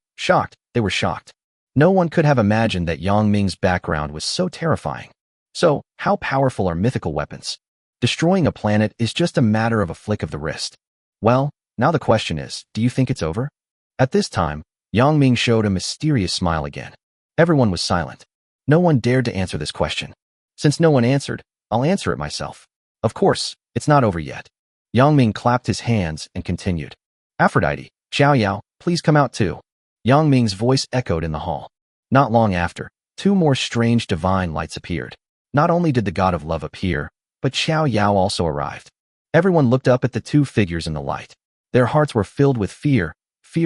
they were shocked. No one could have imagined that Yang Ming's background was so terrifying. So, how powerful are mythical weapons? Destroying a planet is just a matter of a flick of the wrist. Well, now the question is, do you think it's over? At this time, Yang Ming showed a mysterious smile again. Everyone was silent. No one dared to answer this question. Since no one answered, I'll answer it myself. Of course, it's not over yet. Yang Ming clapped his hands and continued. Aphrodite, Xiao Yao, please come out too. Yang Ming's voice echoed in the hall. Not long after, two more strange divine lights appeared. Not only did the god of love appear, but Xiao Yao also arrived. Everyone looked up at the two figures in the light. Their hearts were filled with fear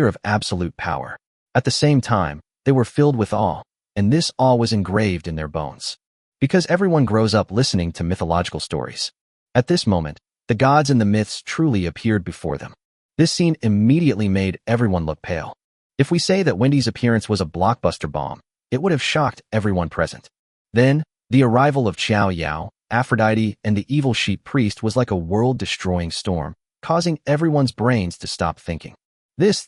of absolute power. At the same time, they were filled with awe, and this awe was engraved in their bones. Because everyone grows up listening to mythological stories. At this moment, the gods and the myths truly appeared before them. This scene immediately made everyone look pale. If we say that Wendy's appearance was a blockbuster bomb, it would have shocked everyone present. Then, the arrival of Xiao Yao, Aphrodite, and the Evil Sheep Priest was like a world-destroying storm, causing everyone's brains to stop thinking. This.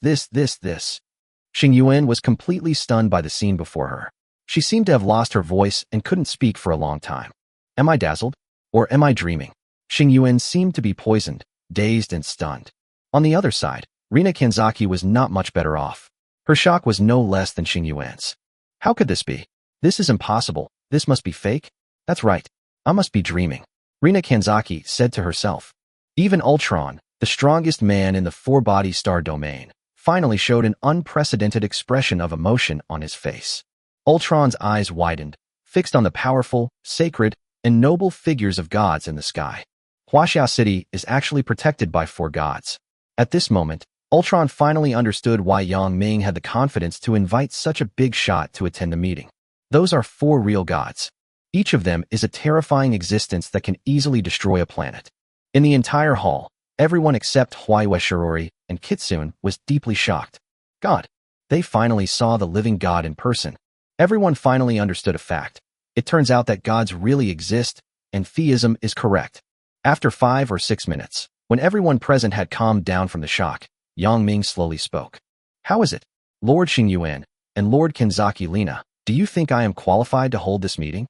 Xing Yuan was completely stunned by the scene before her. She seemed to have lost her voice and couldn't speak for a long time. Am I dazzled? Or am I dreaming? Xing Yuan seemed to be poisoned, dazed and stunned. On the other side, Rina Kanzaki was not much better off. Her shock was no less than Xing Yuan's. How could this be? This is impossible. This must be fake? That's right. I must be dreaming. Rina Kanzaki said to herself. Even Ultron, the strongest man in the four-body star domain, finally showed an unprecedented expression of emotion on his face. Ultron's eyes widened, fixed on the powerful, sacred, and noble figures of gods in the sky. Huaxia City is actually protected by four gods. At this moment, Ultron finally understood why Yang Ming had the confidence to invite such a big shot to attend the meeting. Those are four real gods. Each of them is a terrifying existence that can easily destroy a planet. In the entire hall, everyone except Huayueshirori and Kitsune was deeply shocked. God! They finally saw the living god in person. Everyone finally understood a fact. It turns out that gods really exist, and theism is correct. After 5 or 6 minutes, when everyone present had calmed down from the shock, Yang Ming slowly spoke. How is it? Lord Xingyuan and Lord Kenzaki Lina, do you think I am qualified to hold this meeting?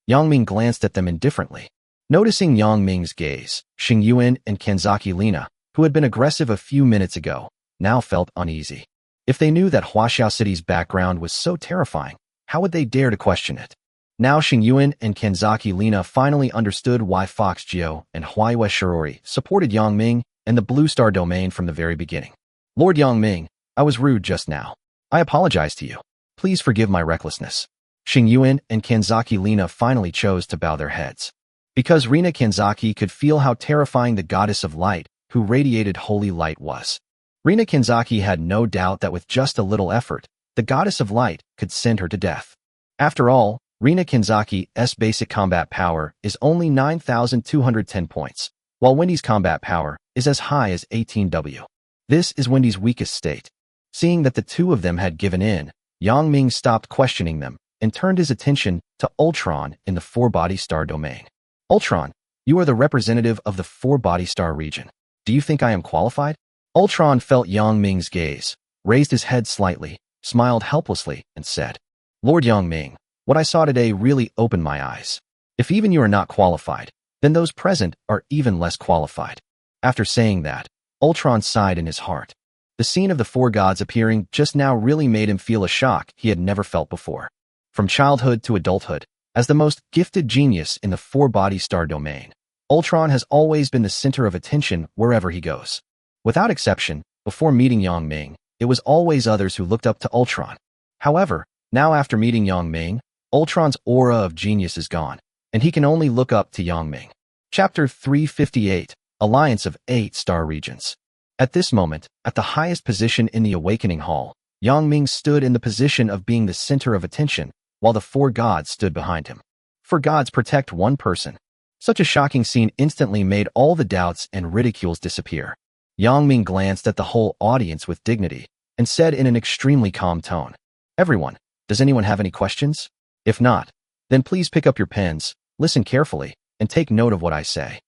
Yang Ming glanced at them indifferently. Noticing Yang Ming's gaze, Xingyuan and Kenzaki Lina, who had been aggressive a few minutes ago, now felt uneasy. If they knew that Huaxiao City's background was so terrifying, how would they dare to question it? Now Xingyuan and Kenzaki Lina finally understood why Fox Jiao and Huaiyue Shirori supported Yang Ming and the Blue Star domain from the very beginning. Lord Yang Ming, I was rude just now. I apologize to you. Please forgive my recklessness. Xingyuan and Kenzaki Lina finally chose to bow their heads. Because Rina Kenzaki could feel how terrifying the goddess of light, who radiated holy light, was. Rina Kenzaki had no doubt that with just a little effort, the goddess of light could send her to death. After all, Rina Kenzaki's basic combat power is only 9,210 points, while Wendy's combat power is as high as 18W. This is Wendy's weakest state. Seeing that the two of them had given in, Yang Ming stopped questioning them and turned his attention to Ultron in the four-body star domain. Ultron, you are the representative of the four-body star region. Do you think I am qualified? Ultron felt Yang Ming's gaze, raised his head slightly, smiled helplessly, and said, Lord Yang Ming, what I saw today really opened my eyes. If even you are not qualified, then those present are even less qualified. After saying that, Ultron sighed in his heart. The scene of the four gods appearing just now really made him feel a shock he had never felt before. From childhood to adulthood, as the most gifted genius in the four-body star domain, Ultron has always been the center of attention wherever he goes. Without exception, before meeting Yang Ming, it was always others who looked up to Ultron. However, now after meeting Yang Ming, Ultron's aura of genius is gone, and he can only look up to Yang Ming. Chapter 358, Alliance of 8 Star Regions. At this moment, at the highest position in the Awakening Hall, Yang Ming stood in the position of being the center of attention, while the four gods stood behind him. For gods protect one person. Such a shocking scene instantly made all the doubts and ridicules disappear. Yang Ming glanced at the whole audience with dignity, and said in an extremely calm tone, Everyone, does anyone have any questions? If not, then please pick up your pens, listen carefully, and take note of what I say.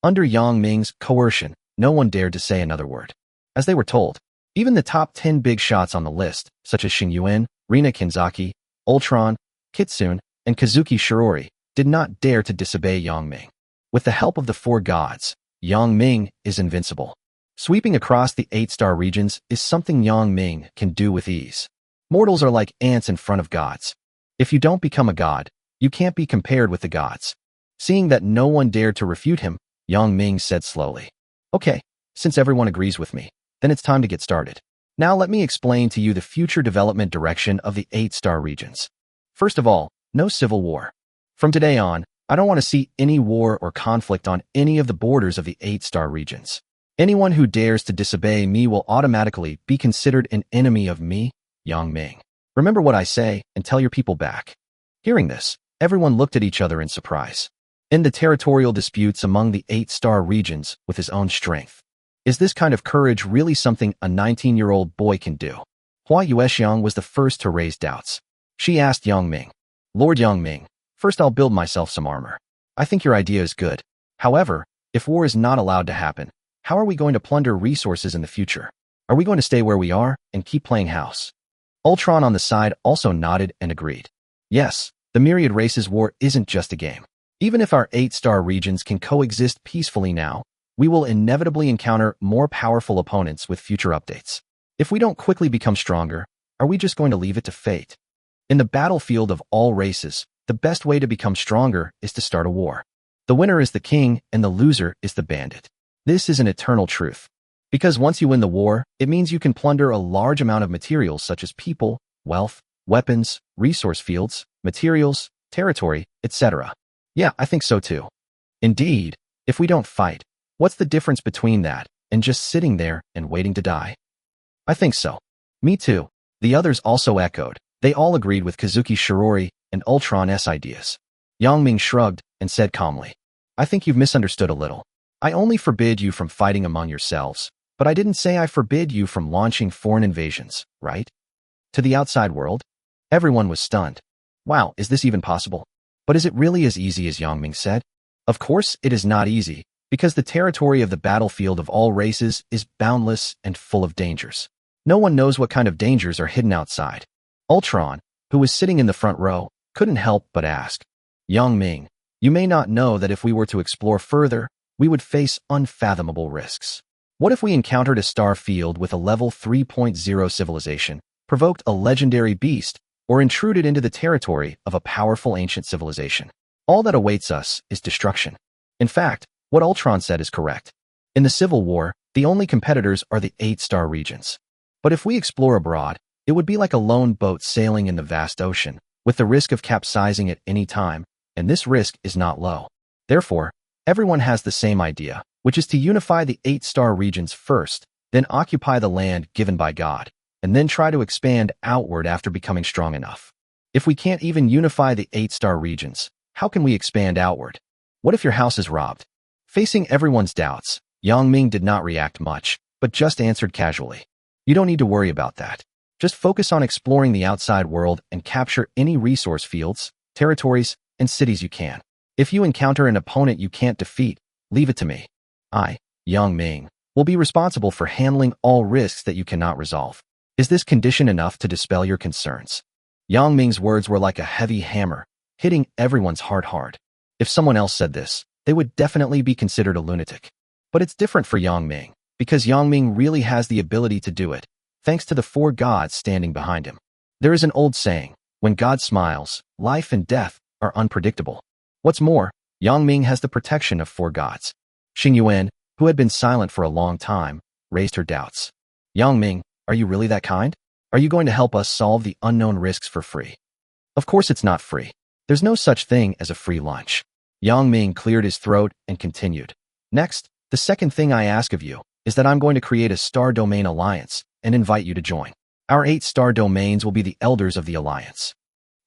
Under Yang Ming's coercion, no one dared to say another word. As they were told, even the top 10 big shots on the list, such as Xingyuan, Rina Kenzaki, Ultron, Kitsune, and Kazuki Shirori, did not dare to disobey Yang Ming. With the help of the four gods, Yang Ming is invincible. Sweeping across the 8-star regions is something Yang Ming can do with ease. Mortals are like ants in front of gods. If you don't become a god, you can't be compared with the gods. Seeing that no one dared to refute him, Yang Ming said slowly, Okay, since everyone agrees with me, then it's time to get started. Now let me explain to you the future development direction of the 8-star regions. First of all, no civil war. From today on, I don't want to see any war or conflict on any of the borders of the 8-star regions. Anyone who dares to disobey me will automatically be considered an enemy of me, Yang Ming. Remember what I say and tell your people back. Hearing this, everyone looked at each other in surprise. End the territorial disputes among the 8-star regions with his own strength. Is this kind of courage really something a 19-year-old boy can do? Hua Yuexiang was the first to raise doubts. She asked Yang Ming, Lord Yang Ming, first I'll build myself some armor. I think your idea is good. However, if war is not allowed to happen, how are we going to plunder resources in the future? Are we going to stay where we are and keep playing house? Ultron on the side also nodded and agreed. Yes, the Myriad Races War isn't just a game. Even if our 8-star regions can coexist peacefully now, we will inevitably encounter more powerful opponents with future updates. If we don't quickly become stronger, are we just going to leave it to fate? In the battlefield of all races, the best way to become stronger is to start a war. The winner is the king and the loser is the bandit. This is an eternal truth. Because once you win the war, it means you can plunder a large amount of materials such as people, wealth, weapons, resource fields, materials, territory, etc. Yeah, I think so too. Indeed, if we don't fight, what's the difference between that and just sitting there and waiting to die? I think so. Me too. The others also echoed. They all agreed with Kazuki Shirori and Ultron's ideas. Yang Ming shrugged and said calmly, I think you've misunderstood a little. I only forbid you from fighting among yourselves, but I didn't say I forbid you from launching foreign invasions, right? To the outside world? Everyone was stunned. Wow, is this even possible? But is it really as easy as Yang Ming said? Of course it is not easy, Because the territory of the battlefield of all races is boundless and full of dangers. No one knows what kind of dangers are hidden outside. Ultron, who was sitting in the front row, couldn't help but ask, "Young Ming, you may not know that if we were to explore further, we would face unfathomable risks. What if we encountered a star field with a level 3.0 civilization, provoked a legendary beast, or intruded into the territory of a powerful ancient civilization? All that awaits us is destruction." In fact, what Ultron said is correct. In the Civil War, the only competitors are the 8-star regions. But if we explore abroad, it would be like a lone boat sailing in the vast ocean, with the risk of capsizing at any time, and this risk is not low. Therefore, everyone has the same idea, which is to unify the 8-star regions first, then occupy the land given by God, and then try to expand outward after becoming strong enough. If we can't even unify the 8-star regions, how can we expand outward? What if your house is robbed? Facing everyone's doubts, Yang Ming did not react much, but just answered casually, "You don't need to worry about that. Just focus on exploring the outside world and capture any resource fields, territories, and cities you can. If you encounter an opponent you can't defeat, leave it to me. I, Yang Ming, will be responsible for handling all risks that you cannot resolve. Is this condition enough to dispel your concerns?" Yang Ming's words were like a heavy hammer, hitting everyone's heart hard. If someone else said this, they would definitely be considered a lunatic. But it's different for Yang Ming, because Yang Ming really has the ability to do it, thanks to the 4 gods standing behind him. There is an old saying, when God smiles, life and death are unpredictable. What's more, Yang Ming has the protection of 4 gods. Xing Yuan, who had been silent for a long time, raised her doubts. "Yang Ming, are you really that kind? Are you going to help us solve the unknown risks for free?" "Of course it's not free. There's no such thing as a free lunch." Yang Ming cleared his throat and continued. "Next, the second thing I ask of you is that I'm going to create a star domain alliance and invite you to join. Our 8-star domains will be the elders of the alliance."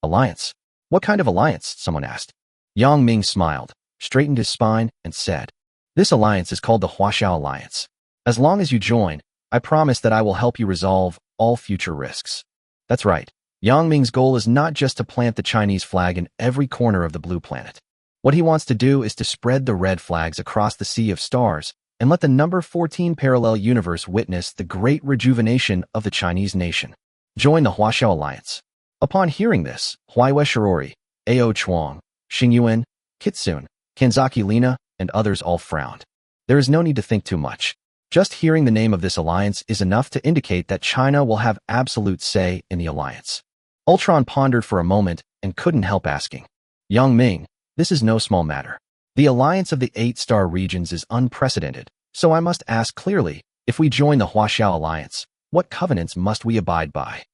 "Alliance? What kind of alliance?" someone asked. Yang Ming smiled, straightened his spine, and said, "This alliance is called the Huaxiao Alliance. As long as you join, I promise that I will help you resolve all future risks." That's right. Yang Ming's goal is not just to plant the Chinese flag in every corner of the blue planet. What he wants to do is to spread the red flags across the sea of stars and let the number 14 parallel universe witness the great rejuvenation of the Chinese nation. Join the Huaxiao Alliance. Upon hearing this, Huaiwe Shirori, Ao Chuang, Xing Yuan, Kitsune, Kanzaki Lina, and others all frowned. There is no need to think too much. Just hearing the name of this alliance is enough to indicate that China will have absolute say in the alliance. Ultron pondered for a moment and couldn't help asking, "Yang Ming, this is no small matter. The alliance of the 8-star regions is unprecedented, so I must ask clearly, if we join the Huaxiao Alliance, what covenants must we abide by?"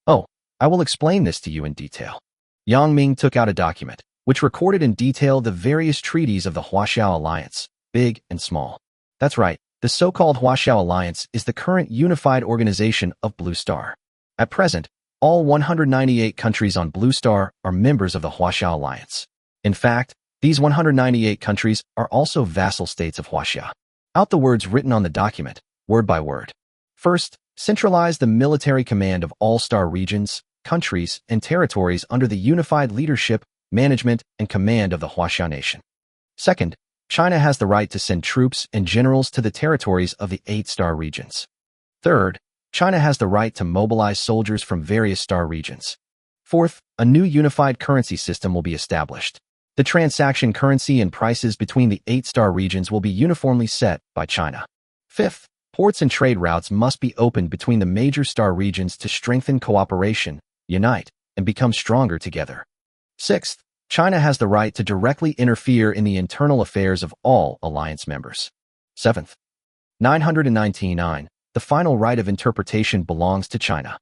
"Oh, I will explain this to you in detail." Yang Ming took out a document, which recorded in detail the various treaties of the Huaxiao Alliance, big and small. That's right, the so-called Huaxiao Alliance is the current unified organization of Blue Star. At present, all 198 countries on Blue Star are members of the Huaxiao Alliance. In fact, these 198 countries are also vassal states of Huaxia. Out the words written on the document, word by word. First, centralize the military command of all star regions, countries, and territories under the unified leadership, management, and command of the Huaxia nation. Second, China has the right to send troops and generals to the territories of the 8-star regions. Third, China has the right to mobilize soldiers from various star regions. Fourth, a new unified currency system will be established. The transaction currency and prices between the 8-star regions will be uniformly set by China. Fifth, ports and trade routes must be opened between the major star regions to strengthen cooperation, unite, and become stronger together. Sixth, China has the right to directly interfere in the internal affairs of all alliance members. Seventh, 999, the final right of interpretation belongs to China.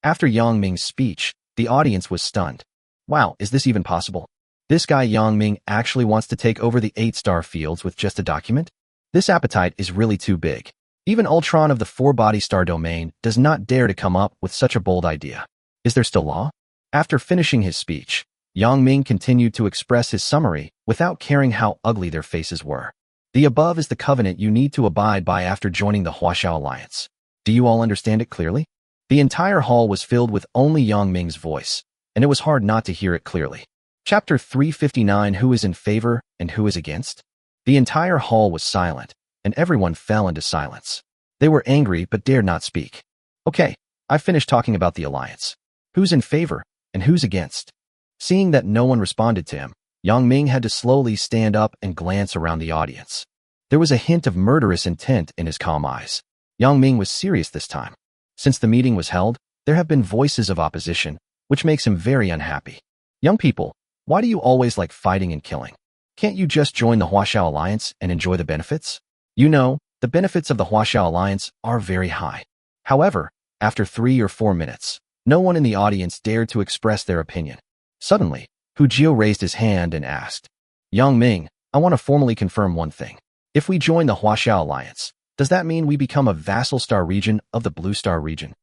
After Yang Ming's speech, the audience was stunned. Wow, is this even possible? This guy Yang Ming actually wants to take over the 8-star fields with just a document? This appetite is really too big. Even Ultron of the 4-body star domain does not dare to come up with such a bold idea. Is there still law? After finishing his speech, Yang Ming continued to express his summary without caring how ugly their faces were. The above is the covenant you need to abide by after joining the Huaxiao Alliance. Do you all understand it clearly? The entire hall was filled with only Yang Ming's voice, and it was hard not to hear it clearly. Chapter 359, Who is in favor and who is against? The entire hall was silent, and everyone fell into silence. They were angry but dared not speak. Okay, I've finished talking about the alliance. Who's in favor, and who's against? Seeing that no one responded to him, Yang Ming had to slowly stand up and glance around the audience. There was a hint of murderous intent in his calm eyes. Yang Ming was serious this time. Since the meeting was held, there have been voices of opposition, which makes him very unhappy. Young people, why do you always like fighting and killing? Can't you just join the Huaxiao Alliance and enjoy the benefits? You know, the benefits of the Huaxiao Alliance are very high. However, after 3 or 4 minutes, no one in the audience dared to express their opinion. Suddenly, Hu Jio raised his hand and asked, Yang Ming, I want to formally confirm one thing. If we join the Huaxiao Alliance, does that mean we become a vassal star region of the Blue Star region?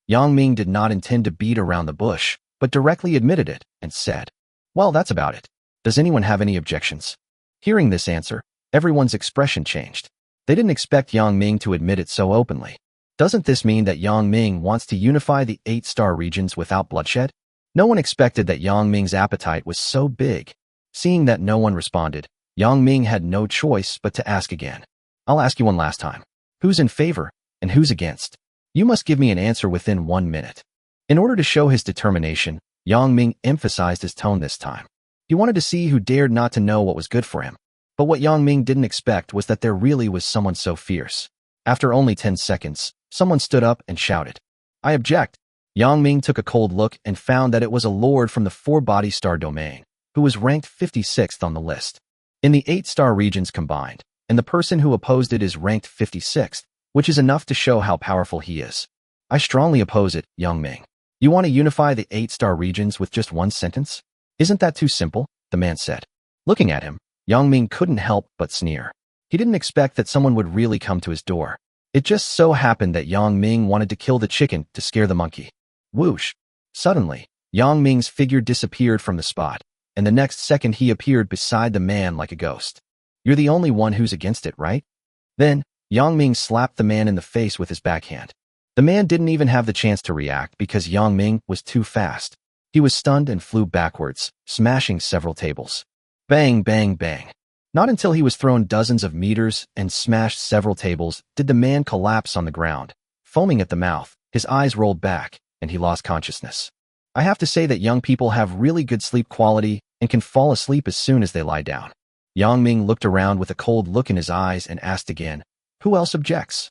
Yang Ming did not intend to beat around the bush, but directly admitted it and said, well, that's about it. Does anyone have any objections? Hearing this answer, everyone's expression changed. They didn't expect Yang Ming to admit it so openly. Doesn't this mean that Yang Ming wants to unify the 8-star regions without bloodshed? No one expected that Yang Ming's appetite was so big. Seeing that no one responded, Yang Ming had no choice but to ask again. I'll ask you one last time. Who's in favor, and who's against? You must give me an answer within 1 minute. In order to show his determination, Yang Ming emphasized his tone this time. He wanted to see who dared not to know what was good for him. But what Yang Ming didn't expect was that there really was someone so fierce. After only 10 seconds, someone stood up and shouted, I object. Yang Ming took a cold look and found that it was a lord from the 4-body star domain, who was ranked 56th on the list. In the 8-star regions combined, and the person who opposed it is ranked 56th, which is enough to show how powerful he is. I strongly oppose it, Yang Ming. You want to unify the 8-star regions with just one sentence? Isn't that too simple? The man said. Looking at him, Yang Ming couldn't help but sneer. He didn't expect that someone would really come to his door. It just so happened that Yang Ming wanted to kill the chicken to scare the monkey. Whoosh! Suddenly, Yang Ming's figure disappeared from the spot, and the next second he appeared beside the man like a ghost. You're the only one who's against it, right? Then, Yang Ming slapped the man in the face with his backhand. The man didn't even have the chance to react because Yang Ming was too fast. He was stunned and flew backwards, smashing several tables. Bang, bang, bang. Not until he was thrown dozens of meters and smashed several tables did the man collapse on the ground. Foaming at the mouth, his eyes rolled back, and he lost consciousness. I have to say that young people have really good sleep quality and can fall asleep as soon as they lie down. Yang Ming looked around with a cold look in his eyes and asked again, who else objects?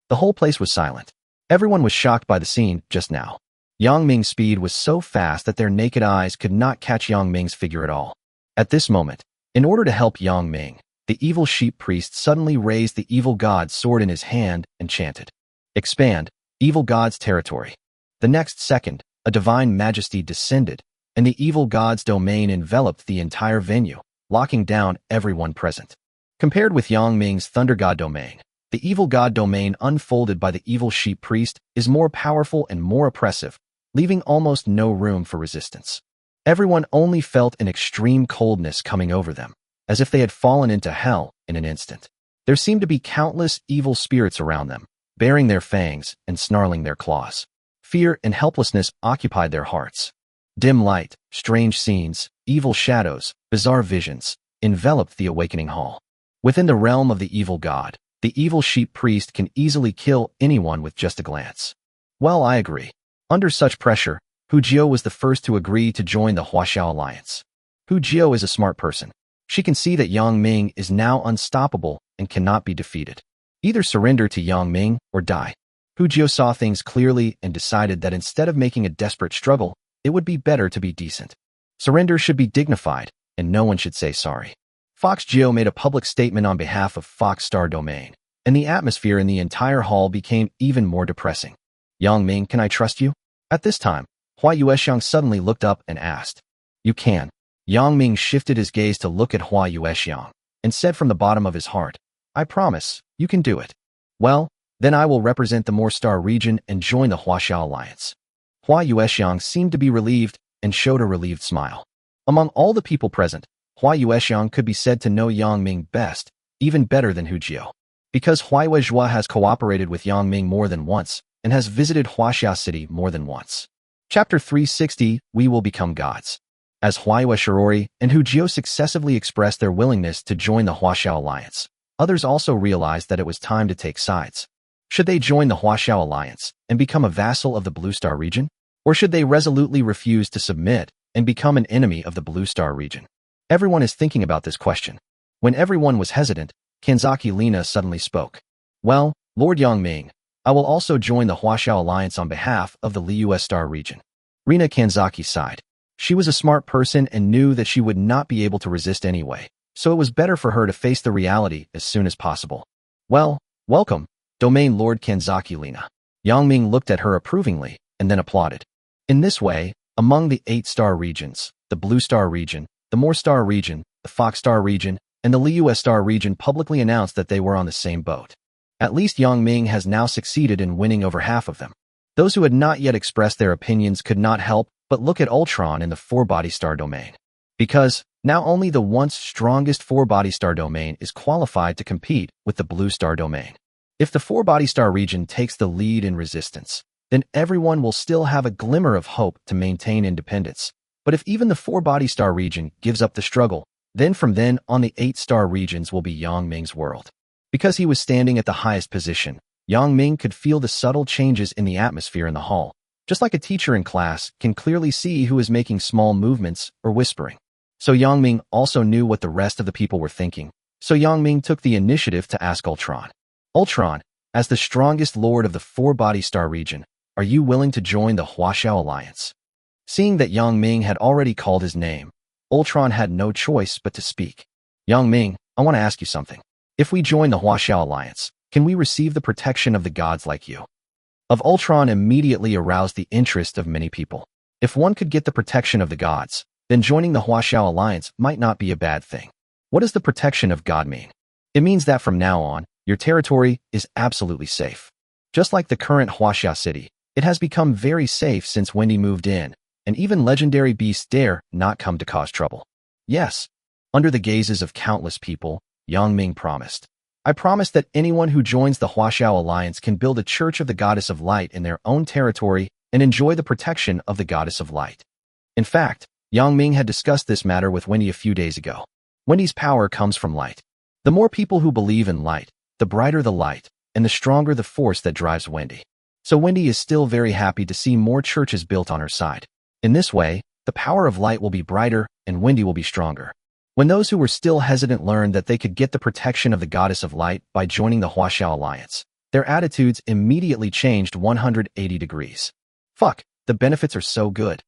The whole place was silent. Everyone was shocked by the scene just now. Yang Ming's speed was so fast that their naked eyes could not catch Yang Ming's figure at all. At this moment, in order to help Yang Ming, the evil sheep priest suddenly raised the evil god's sword in his hand and chanted, expand, evil god's territory. The next second, a divine majesty descended, and the evil god's domain enveloped the entire venue, locking down everyone present. Compared with Yang Ming's thunder god domain, the evil god domain unfolded by the evil sheep priest is more powerful and more oppressive, leaving almost no room for resistance. Everyone only felt an extreme coldness coming over them, as if they had fallen into hell in an instant. There seemed to be countless evil spirits around them, baring their fangs and snarling their claws. Fear and helplessness occupied their hearts. Dim light, strange scenes, evil shadows, bizarre visions enveloped the awakening hall. Within the realm of the evil god, the evil sheep priest can easily kill anyone with just a glance. Well, I agree. Under such pressure, Hu Jio was the first to agree to join the Huaxiao Alliance. Hu Jio is a smart person. She can see that Yang Ming is now unstoppable and cannot be defeated. Either surrender to Yang Ming or die. Hu Jio saw things clearly and decided that instead of making a desperate struggle, it would be better to be decent. Surrender should be dignified, and no one should say sorry. Fox Jio made a public statement on behalf of Fox Star Domain, and the atmosphere in the entire hall became even more depressing. Yang Ming, can I trust you? At this time, Hua Yuexiang suddenly looked up and asked, you can. Yang Ming shifted his gaze to look at Hua Yuexiang and said from the bottom of his heart, I promise, you can do it. Well, then I will represent the More Star region and join the Huaxiao Alliance. Hua Yuexiang seemed to be relieved and showed a relieved smile. Among all the people present, Hua Yuexiang could be said to know Yang Ming best, even better than Hu Jio. Because Hua Yuezhua has cooperated with Yang Ming more than once and has visited Huaxia City more than once. Chapter 360, We Will Become Gods. as Huayue Shirori and Hu Jiao successively expressed their willingness to join the Huaxiao Alliance. Others also realized that it was time to take sides. Should they join the Huaxiao Alliance and become a vassal of the Blue Star region? Or should they resolutely refuse to submit and become an enemy of the Blue Star region? Everyone is thinking about this question. When everyone was hesitant, Kanzaki Lina suddenly spoke. Well, Lord Yangming, I will also join the Huaxiao Alliance on behalf of the Liu Star region. Rina Kanzaki sighed. She was a smart person and knew that she would not be able to resist anyway, so it was better for her to face the reality as soon as possible. Well, welcome, Domain Lord Kanzaki Lina. Yangming looked at her approvingly and then applauded. In this way, among the 8-star regions, the Blue Star region, the Moor Star region, the Fox Star region, and the Liu Star region publicly announced that they were on the same boat. At least Yangming has now succeeded in winning over half of them. Those who had not yet expressed their opinions could not help but look at Ultron in the 4-body star domain. Because now only the once strongest 4-body star domain is qualified to compete with the Blue Star domain. If the 4-body star region takes the lead in resistance, then everyone will still have a glimmer of hope to maintain independence. But if even the 4-body star region gives up the struggle, then from then on the 8-star regions will be Yang Ming's world. Because he was standing at the highest position, Yang Ming could feel the subtle changes in the atmosphere in the hall, just like a teacher in class can clearly see who is making small movements or whispering. So Yang Ming also knew what the rest of the people were thinking, so Yang Ming took the initiative to ask Ultron. Ultron, as the strongest lord of the 4-body star region, are you willing to join the Huaxiao Alliance? Seeing that Yang Ming had already called his name, Ultron had no choice but to speak. Yang Ming, I want to ask you something. If we join the Huaxiao Alliance, can we receive the protection of the gods like you? Of Ultron immediately aroused the interest of many people. If one could get the protection of the gods, then joining the Huaxiao Alliance might not be a bad thing. What does the protection of God mean? It means that from now on, your territory is absolutely safe. Just like the current Huaxia city, it has become very safe since Wendy moved in, and even legendary beasts dare not come to cause trouble. Yes, under the gazes of countless people, Yang Ming promised. I promise that anyone who joins the Huaxiao Alliance can build a church of the Goddess of Light in their own territory and enjoy the protection of the Goddess of Light. In fact, Yang Ming had discussed this matter with Wendy a few days ago. Wendy's power comes from light. The more people who believe in light, the brighter the light, and the stronger the force that drives Wendy. So Wendy is still very happy to see more churches built on her side. In this way, the power of light will be brighter and Wendy will be stronger. When those who were still hesitant learned that they could get the protection of the Goddess of Light by joining the Huaxiao Alliance, their attitudes immediately changed 180 degrees. Fuck, the benefits are so good.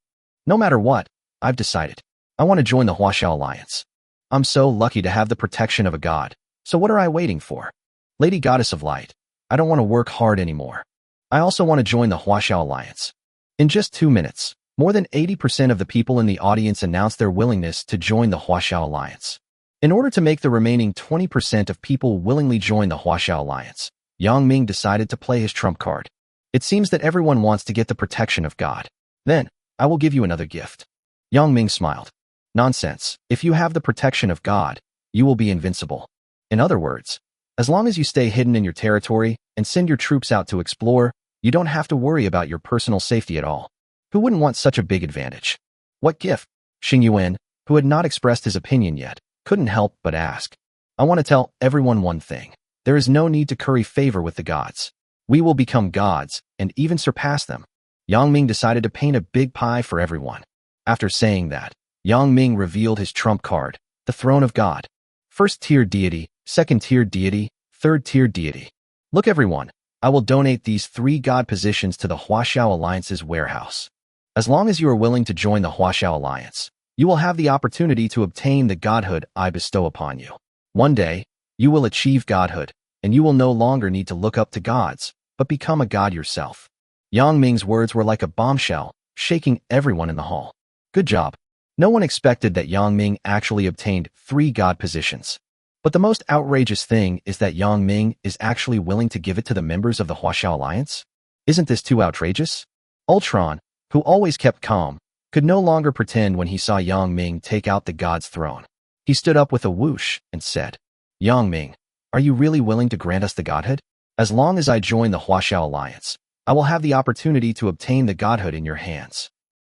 No matter what, I've decided. I want to join the Huaxiao Alliance. I'm so lucky to have the protection of a god, so what are I waiting for? Lady Goddess of Light, I don't want to work hard anymore. I also want to join the Huaxiao Alliance. In just 2 minutes, more than 80% of the people in the audience announced their willingness to join the Huaxiao Alliance. In order to make the remaining 20% of people willingly join the Huaxiao Alliance, Yang Ming decided to play his trump card. It seems that everyone wants to get the protection of God. Then, I will give you another gift. Yang Ming smiled. Nonsense. If you have the protection of God, you will be invincible. In other words, as long as you stay hidden in your territory and send your troops out to explore, you don't have to worry about your personal safety at all. Who wouldn't want such a big advantage? What gift? Xing Yuan, who had not expressed his opinion yet, couldn't help but ask. I want to tell everyone one thing. There is no need to curry favor with the gods. We will become gods and even surpass them. Yang Ming decided to paint a big pie for everyone. After saying that, Yang Ming revealed his trump card, the Throne of God. First-tier deity, second-tier deity, third-tier deity. Look everyone, I will donate these 3 god positions to the Huaxiao Alliance's warehouse. As long as you are willing to join the Huaxiao Alliance, you will have the opportunity to obtain the godhood I bestow upon you. One day, you will achieve godhood, and you will no longer need to look up to gods, but become a god yourself. Yang Ming's words were like a bombshell, shaking everyone in the hall. Good job. No one expected that Yang Ming actually obtained 3 god positions. But the most outrageous thing is that Yang Ming is actually willing to give it to the members of the Huaxiao Alliance? Isn't this too outrageous? Ultron, who always kept calm, could no longer pretend when he saw Yang Ming take out the god's throne. He stood up with a whoosh and said, Yang Ming, are you really willing to grant us the godhood? As long as I join the Huaxiao Alliance, I will have the opportunity to obtain the godhood in your hands.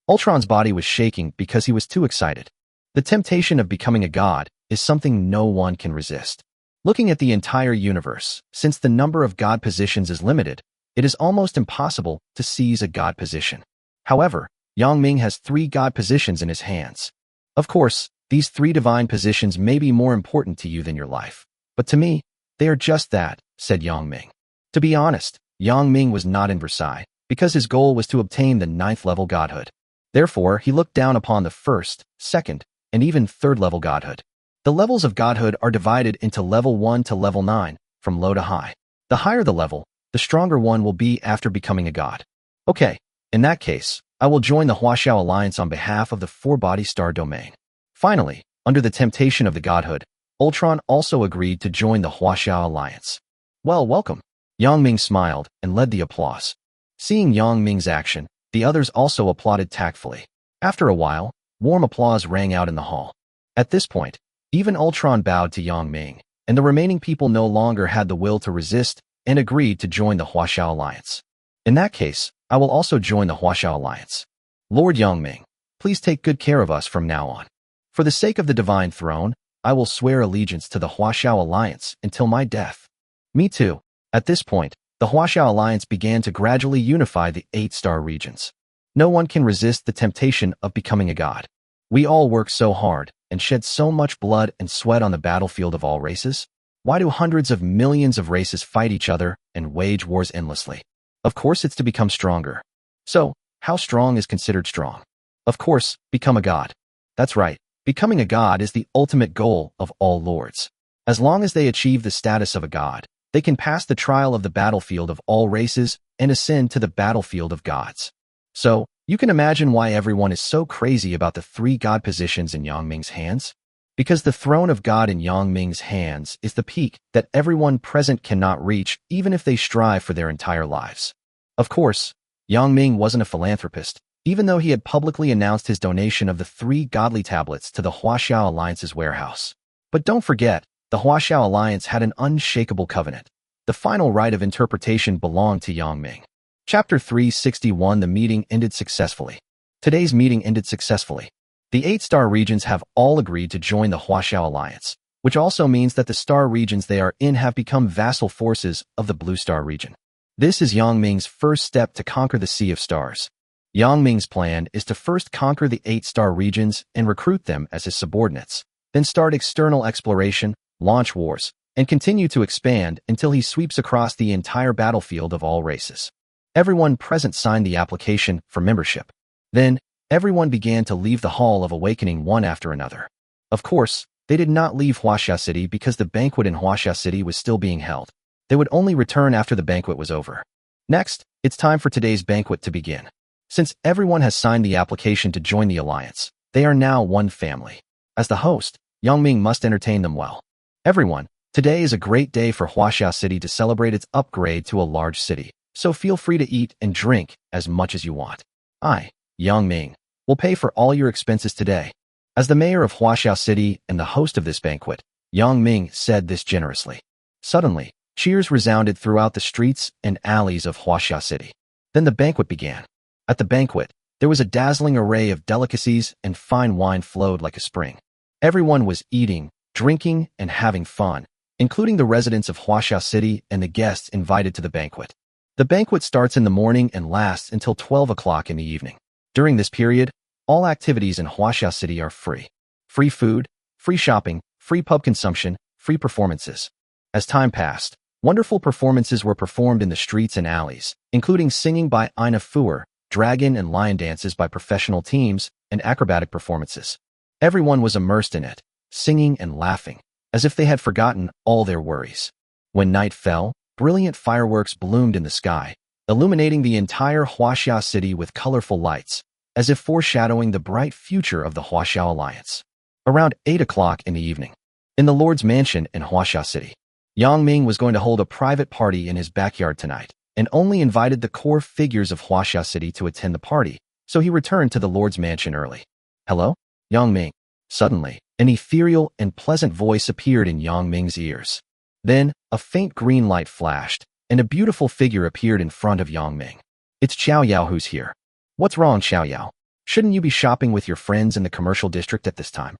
Ultron's body was shaking because he was too excited. The temptation of becoming a god is something no one can resist. Looking at the entire universe, since the number of god positions is limited, it is almost impossible to seize a god position. However, Yang Ming has 3 god positions in his hands. Of course, these 3 divine positions may be more important to you than your life. But to me, they are just that, said Yang Ming. To be honest, Yang Ming was not in Versailles, because his goal was to obtain the 9th level godhood. Therefore, he looked down upon the 1st, 2nd, and even 3rd level godhood. The levels of godhood are divided into level 1 to level 9, from low to high. The higher the level, the stronger one will be after becoming a god. Okay, in that case, I will join the Huaxiao Alliance on behalf of the 4-body star domain. Finally, under the temptation of the godhood, Ultron also agreed to join the Huaxiao Alliance. Well, welcome. Yang Ming smiled and led the applause. Seeing Yang Ming's action, the others also applauded tactfully. After a while, warm applause rang out in the hall. At this point, even Ultron bowed to Yang Ming, and the remaining people no longer had the will to resist and agreed to join the Huaxiao Alliance. In that case, I will also join the Huaxiao Alliance. Lord Yang Ming, please take good care of us from now on. For the sake of the Divine Throne, I will swear allegiance to the Huaxiao Alliance until my death. Me too. At this point, the Huaxiao Alliance began to gradually unify the 8-star regions. No one can resist the temptation of becoming a god. We all work so hard and shed so much blood and sweat on the battlefield of all races. Why do hundreds of millions of races fight each other and wage wars endlessly? Of course, it's to become stronger. So, how strong is considered strong? Of course, become a god. That's right, becoming a god is the ultimate goal of all lords. As long as they achieve the status of a god, they can pass the trial of the battlefield of all races and ascend to the battlefield of gods. So, you can imagine why everyone is so crazy about the 3 god positions in Yang Ming's hands? Because the throne of God in Yang Ming's hands is the peak that everyone present cannot reach even if they strive for their entire lives. Of course, Yang Ming wasn't a philanthropist, even though he had publicly announced his donation of the 3 godly tablets to the Huaxiao Alliance's warehouse. But don't forget, the Huaxiao Alliance had an unshakable covenant. The final right of interpretation belonged to Yang Ming. Chapter 361. The meeting ended successfully. Today's meeting ended successfully. The 8-star regions have all agreed to join the Huaxiao Alliance, which also means that the star regions they are in have become vassal forces of the Blue Star region. This is Yang Ming's first step to conquer the Sea of Stars. Yang Ming's plan is to first conquer the 8-star regions and recruit them as his subordinates, then start external exploration, launch wars, and continue to expand until he sweeps across the entire battlefield of all races. Everyone present signed the application for membership. Then, everyone began to leave the Hall of Awakening one after another. Of course, they did not leave Huaxia City because the banquet in Huaxia City was still being held. They would only return after the banquet was over. Next, it's time for today's banquet to begin. Since everyone has signed the application to join the alliance, they are now one family. As the host, Yang Ming must entertain them well. Everyone, today is a great day for Huaxia City to celebrate its upgrade to a large city, so feel free to eat and drink as much as you want. I, Yang Ming, will pay for all your expenses today. As the mayor of Huaxia City and the host of this banquet, Yang Ming said this generously. Suddenly, cheers resounded throughout the streets and alleys of Huaxia City. Then the banquet began. At the banquet, there was a dazzling array of delicacies and fine wine flowed like a spring. Everyone was eating, drinking, and having fun, including the residents of Huaxia City and the guests invited to the banquet. The banquet starts in the morning and lasts until 12 o'clock in the evening. During this period, all activities in Huaxia City are free. Free food, free shopping, free pub consumption, free performances. As time passed, wonderful performances were performed in the streets and alleys, including singing by Ina Fuer, dragon and lion dances by professional teams, and acrobatic performances. Everyone was immersed in it, singing and laughing, as if they had forgotten all their worries. When night fell, brilliant fireworks bloomed in the sky, illuminating the entire Huaxia City with colorful lights, as if foreshadowing the bright future of the Huaxiao Alliance. Around 8 o'clock in the evening, in the Lord's mansion in Huaxia City, Yang Ming was going to hold a private party in his backyard tonight, and only invited the core figures of Huaxia City to attend the party, so he returned to the Lord's mansion early. Hello? Yang Ming. Suddenly, an ethereal and pleasant voice appeared in Yang Ming's ears. Then, a faint green light flashed, and a beautiful figure appeared in front of Yang Ming. It's Xiao Yao who's here. What's wrong, Xiao Yao? Shouldn't you be shopping with your friends in the commercial district at this time?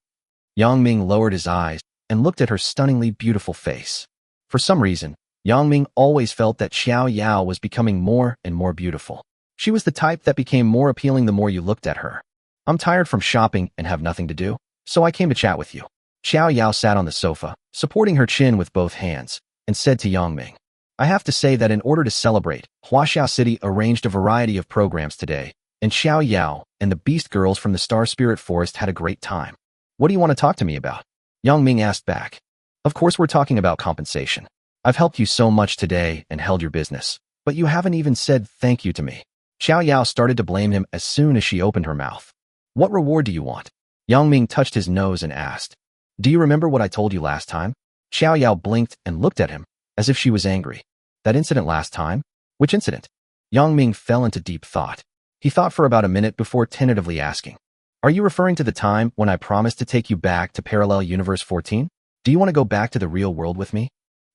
Yang Ming lowered his eyes and looked at her stunningly beautiful face. For some reason, Yang Ming always felt that Xiao Yao was becoming more and more beautiful. She was the type that became more appealing the more you looked at her. I'm tired from shopping and have nothing to do, so I came to chat with you. Xiao Yao sat on the sofa, supporting her chin with both hands, and said to Yang Ming, I have to say that in order to celebrate, Huaxiao City arranged a variety of programs today, and Xiao Yao and the Beast Girls from the Star Spirit Forest had a great time. What do you want to talk to me about? Yang Ming asked back. Of course we're talking about compensation. I've helped you so much today and held your business, but you haven't even said thank you to me. Xiao Yao started to blame him as soon as she opened her mouth. What reward do you want? Yang Ming touched his nose and asked. Do you remember what I told you last time? Xiao Yao blinked and looked at him, as if she was angry. That incident last time? Which incident? Yang Ming fell into deep thought. He thought for about a minute before tentatively asking. Are you referring to the time when I promised to take you back to Parallel Universe 14? Do you want to go back to the real world with me?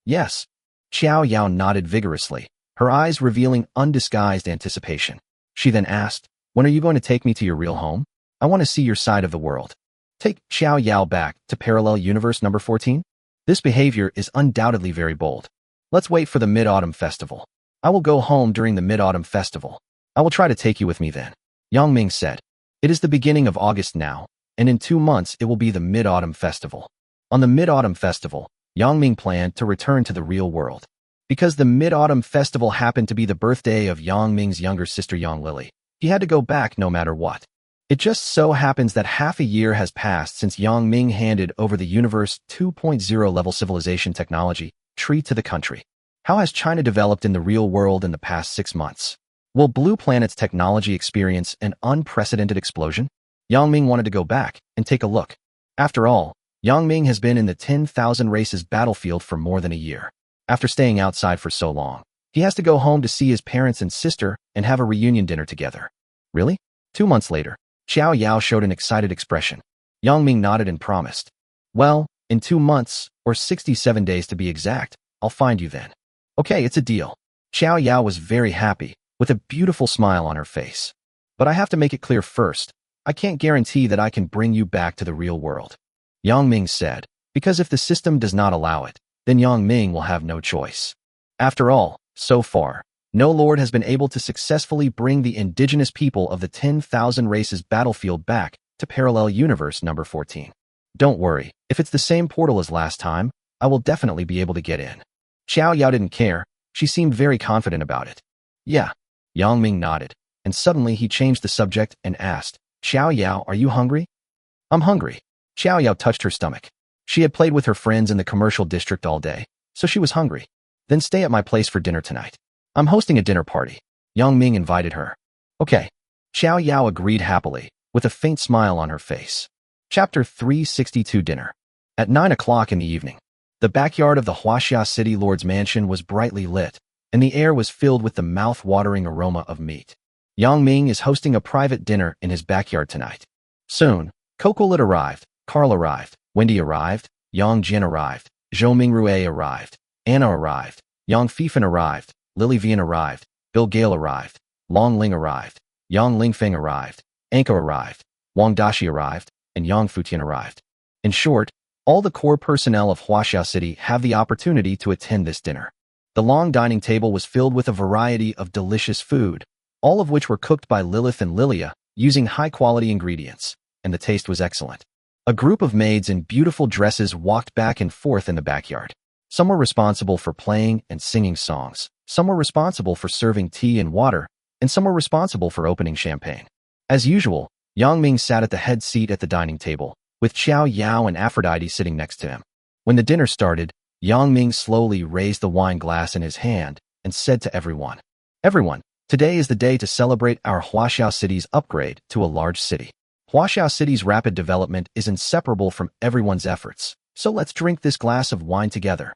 Yes. Xiao Yao nodded vigorously, her eyes revealing undisguised anticipation. She then asked, when are you going to take me to your real home? I want to see your side of the world. Take Xiao Yao back to Parallel Universe number 14? This behavior is undoubtedly very bold. Let's wait for the Mid-Autumn Festival. I will go home during the Mid-Autumn Festival. I will try to take you with me then. Yang Ming said. It is the beginning of August now, and in 2 months it will be the Mid-Autumn Festival. On the Mid-Autumn Festival, Yang Ming planned to return to the real world. Because the Mid-Autumn Festival happened to be the birthday of Yang Ming's younger sister Yang Lily, he had to go back no matter what. It just so happens that half a year has passed since Yang Ming handed over the Universe 2.0 level civilization technology tree to the country. How has China developed in the real world in the past 6 months? Will Blue Planet's technology experience an unprecedented explosion? Yang Ming wanted to go back and take a look. After all, Yang Ming has been in the 10,000 races battlefield for more than a year. After staying outside for so long, he has to go home to see his parents and sister and have a reunion dinner together. Really? 2 months later, Xiao Yao showed an excited expression. Yang Ming nodded and promised. Well, in 2 months, or 67 days to be exact, I'll find you then. Okay, it's a deal. Xiao Yao was very happy, with a beautiful smile on her face. But I have to make it clear first, I can't guarantee that I can bring you back to the real world. Yang Ming said, because if the system does not allow it, then Yang Ming will have no choice. After all, so far, no lord has been able to successfully bring the indigenous people of the 10,000 races battlefield back to Parallel Universe number 14. Don't worry, if it's the same portal as last time, I will definitely be able to get in. Xiao Yao didn't care, she seemed very confident about it. Yeah. Yang Ming nodded, and suddenly he changed the subject and asked, Xiao Yao, are you hungry? I'm hungry. Xiao Yao touched her stomach. She had played with her friends in the commercial district all day, so she was hungry. Then stay at my place for dinner tonight. I'm hosting a dinner party. Yang Ming invited her. Okay. Xiao Yao agreed happily, with a faint smile on her face. Chapter 362 Dinner. At 9 o'clock in the evening, the backyard of the Huaxia City Lord's mansion was brightly lit, and the air was filled with the mouth-watering aroma of meat. Yang Ming is hosting a private dinner in his backyard tonight. Soon, Cocolit arrived, Carl arrived, Wendy arrived, Yang Jin arrived, Zhou Mingrue arrived, Anna arrived, Yang Fifan arrived, Lily Vian arrived, Bill Gale arrived, Long Ling arrived, Yang Lingfeng arrived, Anko arrived, Wang Dashi arrived, and Yang Futian arrived. In short, all the core personnel of Huaxia City have the opportunity to attend this dinner. The long dining table was filled with a variety of delicious food, all of which were cooked by Lilith and Lilia using high-quality ingredients, and the taste was excellent. A group of maids in beautiful dresses walked back and forth in the backyard. Some were responsible for playing and singing songs, some were responsible for serving tea and water, and some were responsible for opening champagne. As usual, Yang Ming sat at the head seat at the dining table, with Xiao Yao and Aphrodite sitting next to him. When the dinner started, Yang Ming slowly raised the wine glass in his hand and said to everyone, Everyone, today is the day to celebrate our Huaxiao City's upgrade to a large city. Huaxiao City's rapid development is inseparable from everyone's efforts, so let's drink this glass of wine together.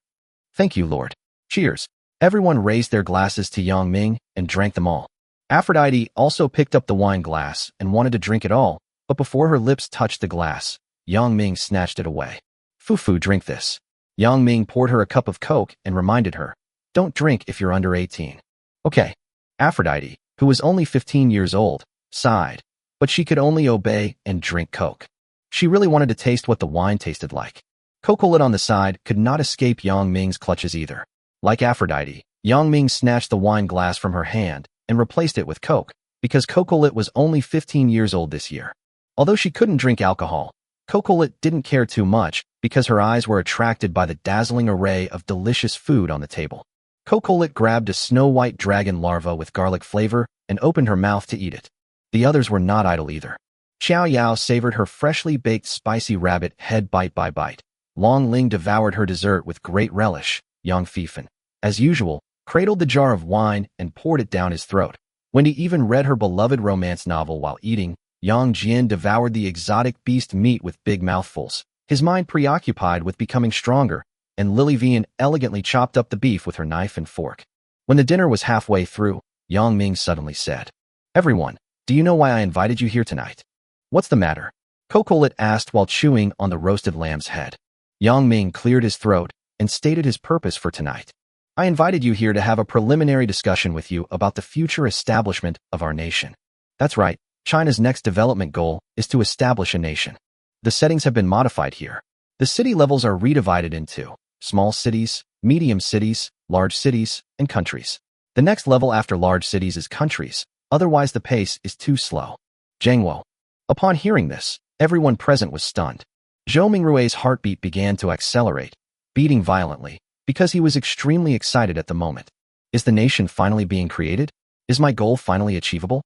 Thank you, Lord. Cheers. Everyone raised their glasses to Yang Ming and drank them all. Aphrodite also picked up the wine glass and wanted to drink it all, but before her lips touched the glass, Yang Ming snatched it away. Fufu, drink this. Yang Ming poured her a cup of Coke and reminded her, don't drink if you're under 18. Okay. Aphrodite, who was only 15 years old, sighed. but she could only obey and drink Coke. She really wanted to taste what the wine tasted like. Cocolet on the side could not escape Yang Ming's clutches either. Like Aphrodite, Yang Ming snatched the wine glass from her hand and replaced it with Coke, because Cocolet was only 15 years old this year. Although she couldn't drink alcohol, Cocolet didn't care too much because her eyes were attracted by the dazzling array of delicious food on the table. Cocolet grabbed a snow-white dragon larva with garlic flavor and opened her mouth to eat it. The others were not idle either. Xiao Yao savored her freshly baked spicy rabbit head bite by bite. Long Ling devoured her dessert with great relish. Yang Fifan, as usual, cradled the jar of wine and poured it down his throat. Wendy even read her beloved romance novel while eating. Yang Jian devoured the exotic beast meat with big mouthfuls, his mind preoccupied with becoming stronger, and Lily Vian elegantly chopped up the beef with her knife and fork. When the dinner was halfway through, Yang Ming suddenly said, "Everyone, do you know why I invited you here tonight?" "What's the matter?" Cocolet asked while chewing on the roasted lamb's head. Yang Ming cleared his throat and stated his purpose for tonight. "I invited you here to have a preliminary discussion with you about the future establishment of our nation." That's right, China's next development goal is to establish a nation. The settings have been modified here. The city levels are redivided into small cities, medium cities, large cities, and countries. The next level after large cities is countries, otherwise the pace is too slow. Zhengwo. Upon hearing this, everyone present was stunned. Zhou Mingrue's heartbeat began to accelerate, beating violently, because he was extremely excited at the moment. Is the nation finally being created? Is my goal finally achievable?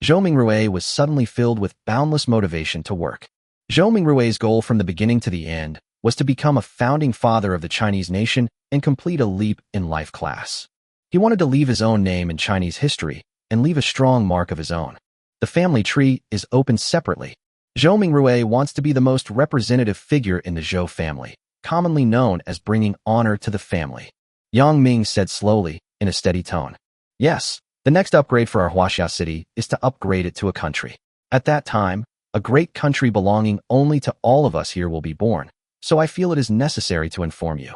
Zhou Mingrue was suddenly filled with boundless motivation to work. Zhou Mingrue's goal from the beginning to the end was to become a founding father of the Chinese nation and complete a leap in life class. He wanted to leave his own name in Chinese history and leave a strong mark of his own. The family tree is opened separately. Zhou Mingrue wants to be the most representative figure in the Zhou family, commonly known as bringing honor to the family. Yang Ming said slowly, in a steady tone. Yes, the next upgrade for our Huaxia city is to upgrade it to a country. At that time, a great country belonging only to all of us here will be born, so I feel it is necessary to inform you.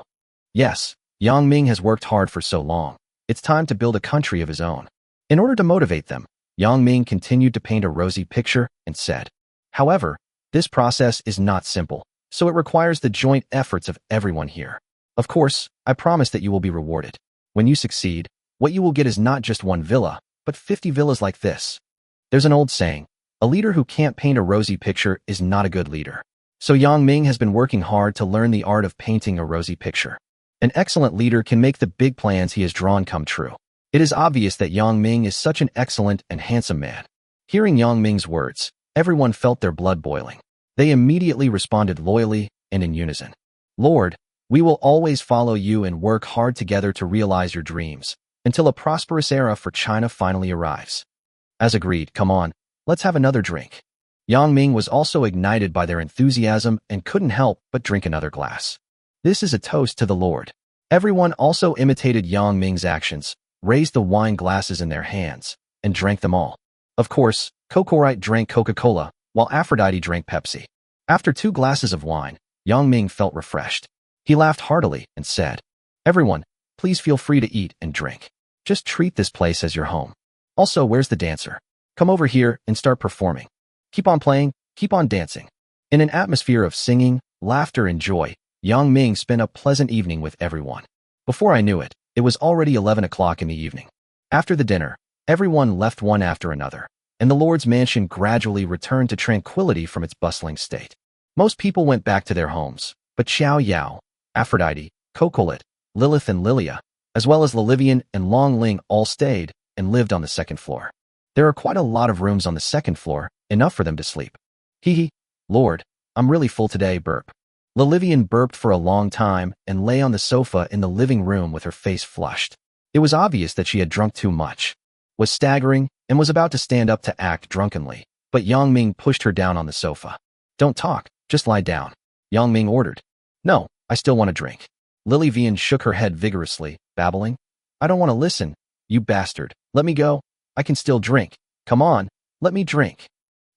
Yes, Yang Ming has worked hard for so long. It's time to build a country of his own. In order to motivate them, Yang Ming continued to paint a rosy picture and said, "However, this process is not simple, so it requires the joint efforts of everyone here. Of course, I promise that you will be rewarded. When you succeed, what you will get is not just one villa, but 50 villas like this." There's an old saying, a leader who can't paint a rosy picture is not a good leader. So Yang Ming has been working hard to learn the art of painting a rosy picture. An excellent leader can make the big plans he has drawn come true. It is obvious that Yang Ming is such an excellent and handsome man. Hearing Yang Ming's words, everyone felt their blood boiling. They immediately responded loyally and in unison. "Lord, we will always follow you and work hard together to realize your dreams, until a prosperous era for China finally arrives." As agreed, come on, let's have another drink. Yang Ming was also ignited by their enthusiasm and couldn't help but drink another glass. This is a toast to the Lord. Everyone also imitated Yang Ming's actions, raised the wine glasses in their hands, and drank them all. Of course, Cocorite drank Coca-Cola, while Aphrodite drank Pepsi. After 2 glasses of wine, Yang Ming felt refreshed. He laughed heartily and said, "Everyone, please feel free to eat and drink. Just treat this place as your home. Also, where's the dancer? Come over here and start performing. Keep on playing, keep on dancing." In an atmosphere of singing, laughter, and joy, Yang Ming spent a pleasant evening with everyone. Before I knew it, it was already 11 o'clock in the evening. After the dinner, everyone left one after another, and the Lord's mansion gradually returned to tranquility from its bustling state. Most people went back to their homes, but Xiao Yao, Aphrodite, Cocolet, Lilith, and Lilia, as well as Lilivian and Long Ling, all stayed and lived on the second floor. There are quite a lot of rooms on the second floor, enough for them to sleep. Hee, Lord, I'm really full today, burp. Lilivian burped for a long time and lay on the sofa in the living room with her face flushed. It was obvious that she had drunk too much, was staggering, and was about to stand up to act drunkenly, but Yang Ming pushed her down on the sofa. "Don't talk, just lie down," Yang Ming ordered. "No, I still want to drink." Lily Vian shook her head vigorously, babbling, "I don't want to listen, you bastard. Let me go. I can still drink. Come on, let me drink."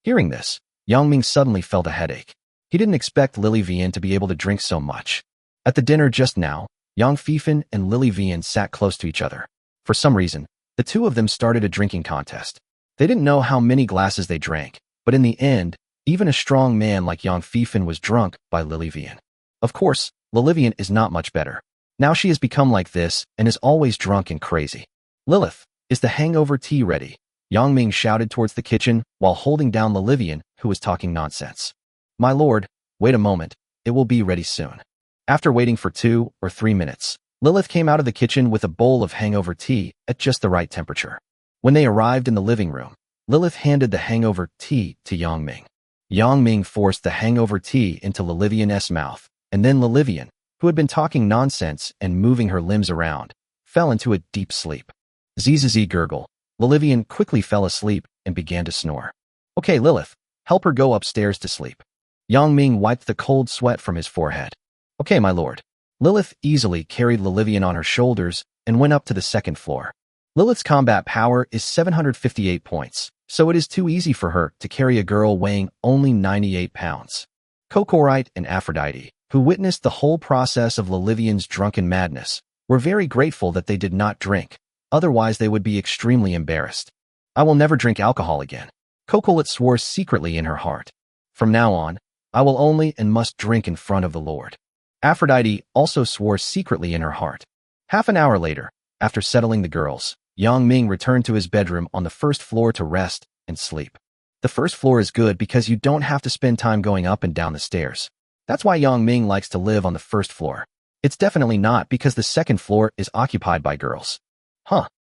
Hearing this, Yang Ming suddenly felt a headache. He didn't expect Lily Vian to be able to drink so much. At the dinner just now, Yang Fifan and Lily Vian sat close to each other. For some reason, the two of them started a drinking contest. They didn't know how many glasses they drank, But in the end, even a strong man like Yang Fifan was drunk by Lilivian. Of course, Lilivian is not much better. Now she has become like this and is always drunk and crazy. Lilith, is the hangover tea ready? Yang Ming shouted towards the kitchen while holding down Lilivian, who was talking nonsense. My lord, wait a moment, it will be ready soon. After waiting for 2 or 3 minutes, Lilith came out of the kitchen with a bowl of hangover tea at just the right temperature. When they arrived in the living room, Lilith handed the hangover tea to Yang Ming. Yang Ming forced the hangover tea into Lilivian's mouth, and then Lilivian, who had been talking nonsense and moving her limbs around, fell into a deep sleep. Zzz gurgle. Lilivian quickly fell asleep and began to snore. Okay, Lilith, help her go upstairs to sleep. Yang Ming wiped the cold sweat from his forehead. Okay, my lord. Lilith easily carried Lilivian on her shoulders and went up to the second floor. Lilith's combat power is 758 points, so it is too easy for her to carry a girl weighing only 98 pounds. Kokorite and Aphrodite, who witnessed the whole process of Lilivian's drunken madness, were very grateful that they did not drink, otherwise they would be extremely embarrassed. I will never drink alcohol again. Kokolit swore secretly in her heart. From now on, I will only and must drink in front of the Lord. Aphrodite also swore secretly in her heart. Half an hour later, after settling the girls, Yang Ming returned to his bedroom on the first floor to rest and sleep. The first floor is good because you don't have to spend time going up and down the stairs. That's why Yang Ming likes to live on the first floor. It's definitely not because the second floor is occupied by girls.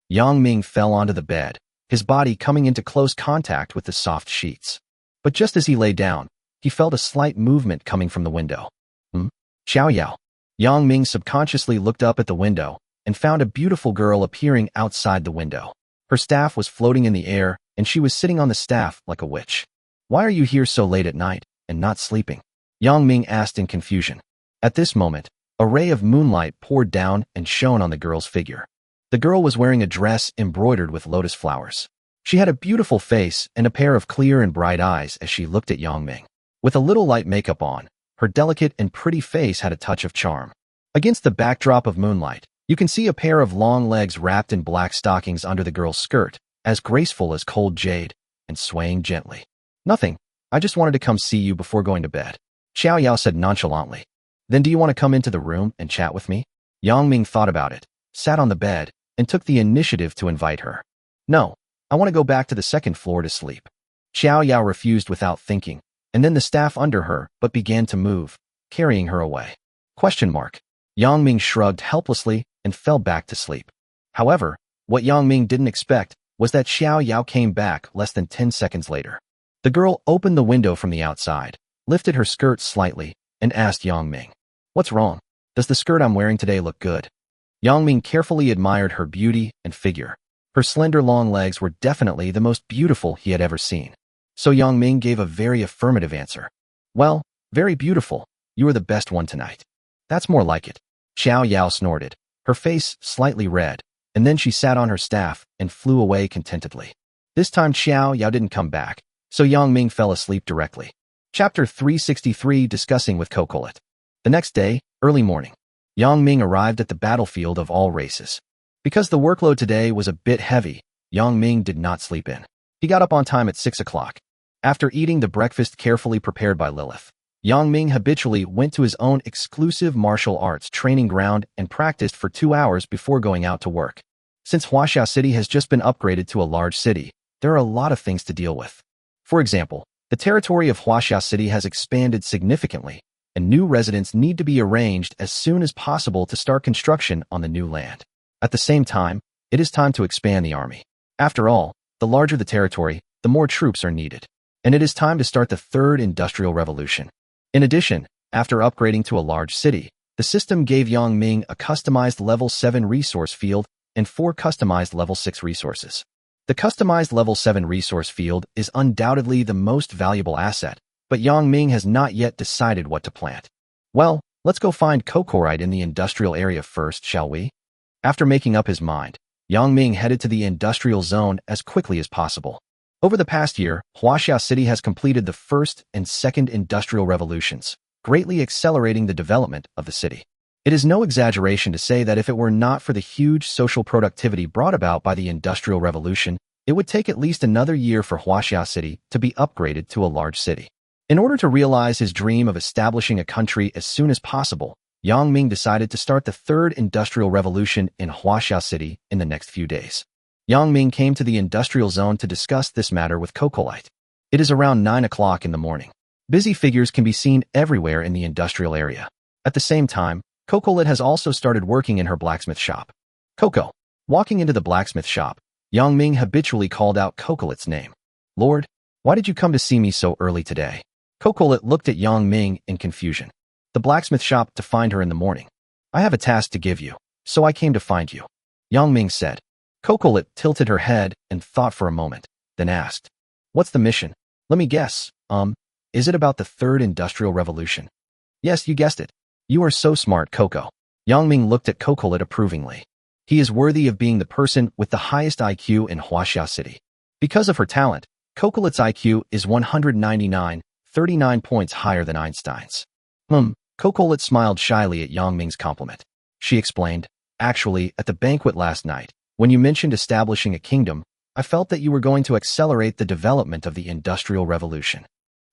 Yang Ming fell onto the bed, his body coming into close contact with the soft sheets. But just as he lay down, he felt a slight movement coming from the window. Xiao Yao. Yang Ming subconsciously looked up at the window and found a beautiful girl appearing outside the window. Her staff was floating in the air, and she was sitting on the staff like a witch. Why are you here so late at night and not sleeping? Yang Ming asked in confusion. At this moment, a ray of moonlight poured down and shone on the girl's figure. The girl was wearing a dress embroidered with lotus flowers. She had a beautiful face and a pair of clear and bright eyes as she looked at Yang Ming. With a little light makeup on, her delicate and pretty face had a touch of charm. Against the backdrop of moonlight, you can see a pair of long legs wrapped in black stockings under the girl's skirt, as graceful as cold jade, and swaying gently. Nothing. I just wanted to come see you before going to bed. Xiao Yao said nonchalantly. Then do you want to come into the room and chat with me? Yang Ming thought about it, sat on the bed, and took the initiative to invite her. No, I want to go back to the second floor to sleep. Xiao Yao refused without thinking, and then the staff under her but began to move, carrying her away. Yang Ming shrugged helplessly and fell back to sleep. However, what Yang Ming didn't expect was that Xiao Yao came back less than 10 seconds later. The girl opened the window from the outside, lifted her skirt slightly, and asked Yang Ming, "What's wrong? Does the skirt I'm wearing today look good?" Yang Ming carefully admired her beauty and figure. Her slender long legs were definitely the most beautiful he had ever seen. So Yang Ming gave a very affirmative answer. Well, very beautiful. You are the best one tonight. That's more like it. Xiao Yao snorted, her face slightly red, and then she sat on her staff and flew away contentedly. This time Xiao Yao didn't come back, so Yang Ming fell asleep directly. Chapter 363, Discussing with Kokolit. The next day, early morning, Yang Ming arrived at the battlefield of all races. Because the workload today was a bit heavy, Yang Ming did not sleep in. He got up on time at 6 o'clock. After eating the breakfast carefully prepared by Lilith, Yang Ming habitually went to his own exclusive martial arts training ground and practiced for 2 hours before going out to work. Since Huaxia City has just been upgraded to a large city, there are a lot of things to deal with. For example, the territory of Huaxia City has expanded significantly, and new residents need to be arranged as soon as possible to start construction on the new land. At the same time, it is time to expand the army. After all, the larger the territory, the more troops are needed. And it is time to start the third industrial revolution. In addition, after upgrading to a large city, the system gave Yang Ming a customized level 7 resource field and 4 customized level 6 resources. The customized level 7 resource field is undoubtedly the most valuable asset, but Yang Ming has not yet decided what to plant. Well, let's go find Kokorite in the industrial area first, shall we? After making up his mind, Yang Ming headed to the industrial zone as quickly as possible. Over the past year, Huaxia City has completed the first and second industrial revolutions, greatly accelerating the development of the city. It is no exaggeration to say that if it were not for the huge social productivity brought about by the Industrial Revolution, It would take at least another year for Huaxia City to be upgraded to a large city. In order to realize his dream of establishing a country as soon as possible, Yang Ming decided to start the third industrial revolution in Huaxia City in the next few days. Yang Ming came to the industrial zone to discuss this matter with Cocolite. It is around 9 o'clock in the morning. Busy figures can be seen everywhere in the industrial area. At the same time, Cocolite has also started working in her blacksmith shop. Coco. Walking into the blacksmith shop, Yang Ming habitually called out Cocolite's name. Lord, why did you come to see me so early today? Cocolite looked at Yang Ming in confusion. The blacksmith shop to find her in the morning. I have a task to give you, so I came to find you. Yang Ming said. Cocolite tilted her head and thought for a moment, then asked, what's the mission? Let me guess, is it about the third industrial revolution? Yes, you guessed it. You are so smart, Coco. Yang Ming looked at Cocolite approvingly. He is worthy of being the person with the highest IQ in Huaxia City. Because of her talent, Cocolite's IQ is 199, 39 points higher than Einstein's. Cocolite smiled shyly at Yang Ming's compliment. She explained, actually, at the banquet last night, when you mentioned establishing a kingdom, I felt that you were going to accelerate the development of the Industrial Revolution.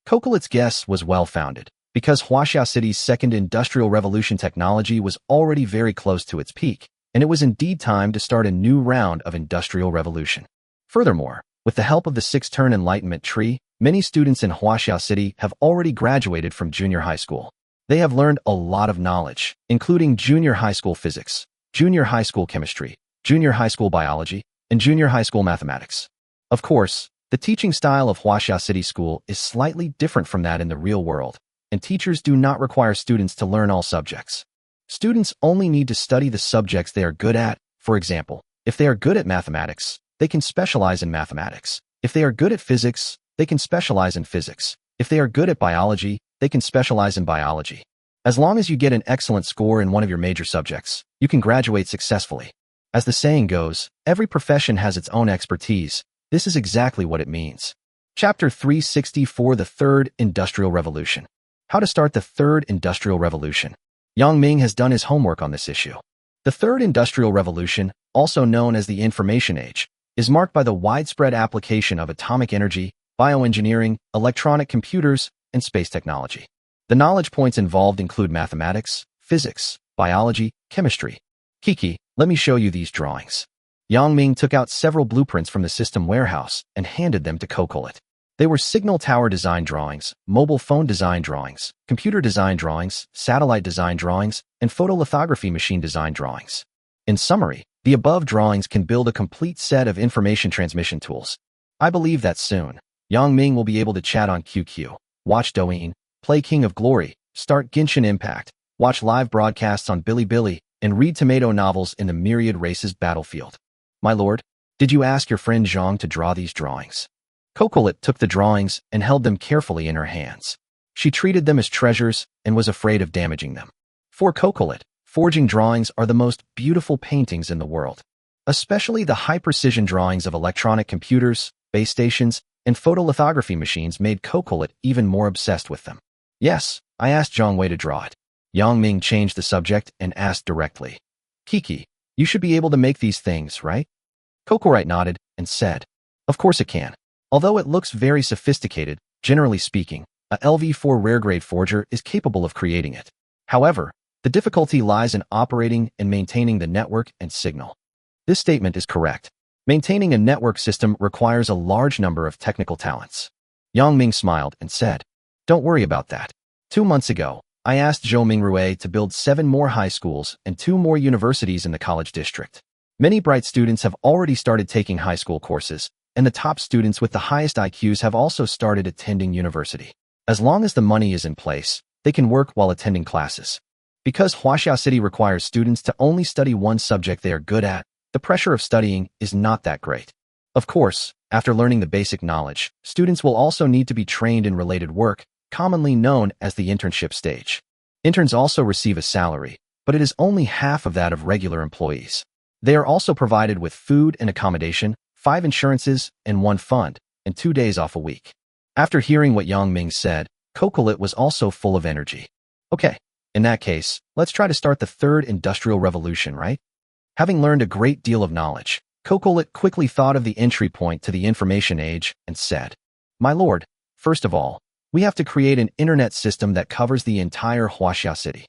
Cocolite's guess was well-founded, because Huaxia City's second Industrial Revolution technology was already very close to its peak, and it was indeed time to start a new round of Industrial Revolution. Furthermore, with the help of the Six-Turn Enlightenment Tree, many students in Huaxia City have already graduated from junior high school. They have learned a lot of knowledge, including junior high school physics, junior high school chemistry, junior high school biology, and junior high school mathematics. Of course, the teaching style of Huaxia City School is slightly different from that in the real world, and teachers do not require students to learn all subjects. Students only need to study the subjects they are good at. For example, if they are good at mathematics, they can specialize in mathematics. If they are good at physics, they can specialize in physics. If they are good at biology, they can specialize in biology. As long as you get an excellent score in one of your major subjects, you can graduate successfully. As the saying goes, every profession has its own expertise. This is exactly what it means. Chapter 364, The Third Industrial Revolution. How to start the Third Industrial Revolution. Yang Ming has done his homework on this issue. The Third Industrial Revolution, also known as the Information Age, is marked by the widespread application of atomic energy, bioengineering, electronic computers, and space technology. The knowledge points involved include mathematics, physics, biology, chemistry. Kiki, let me show you these drawings. Yang Ming took out several blueprints from the system warehouse and handed them to Cocolite. They were signal tower design drawings, mobile phone design drawings, computer design drawings, satellite design drawings, and photolithography machine design drawings. In summary, the above drawings can build a complete set of information transmission tools. I believe that soon, Yang Ming will be able to chat on QQ, watch Douyin, play King of Glory, start Genshin Impact, watch live broadcasts on Bilibili, and read tomato novels in the Myriad Races battlefield. My lord, did you ask your friend Zhang to draw these drawings? Cocolite took the drawings and held them carefully in her hands. She treated them as treasures and was afraid of damaging them. For Cocolite, forging drawings are the most beautiful paintings in the world. Especially the high-precision drawings of electronic computers, base stations, and photolithography machines made Cocolite even more obsessed with them. Yes, I asked Zhang Wei to draw it. Yang Ming changed the subject and asked directly. Kiki, you should be able to make these things, right? Cocolite nodded and said, of course it can. Although it looks very sophisticated, generally speaking, a LV4 rare-grade forger is capable of creating it. However, the difficulty lies in operating and maintaining the network and signal. This statement is correct. Maintaining a network system requires a large number of technical talents. Yang Ming smiled and said, don't worry about that. 2 months ago, I asked Zhou Mingrui to build 7 more high schools and 2 more universities in the college district. Many bright students have already started taking high school courses, and the top students with the highest IQs have also started attending university. As long as the money is in place, they can work while attending classes. Because Huaxia City requires students to only study one subject they are good at, the pressure of studying is not that great. Of course, after learning the basic knowledge, students will also need to be trained in related work, commonly known as the internship stage. Interns also receive a salary, but it is only half of that of regular employees. They are also provided with food and accommodation, 5 insurances, and 1 fund, and 2 days off a week. After hearing what Yang Ming said, Cocolite was also full of energy. Okay, in that case, let's try to start the third industrial revolution, right? Having learned a great deal of knowledge, Kokolit quickly thought of the entry point to the information age and said, "My lord, first of all, we have to create an internet system that covers the entire Huaxia city."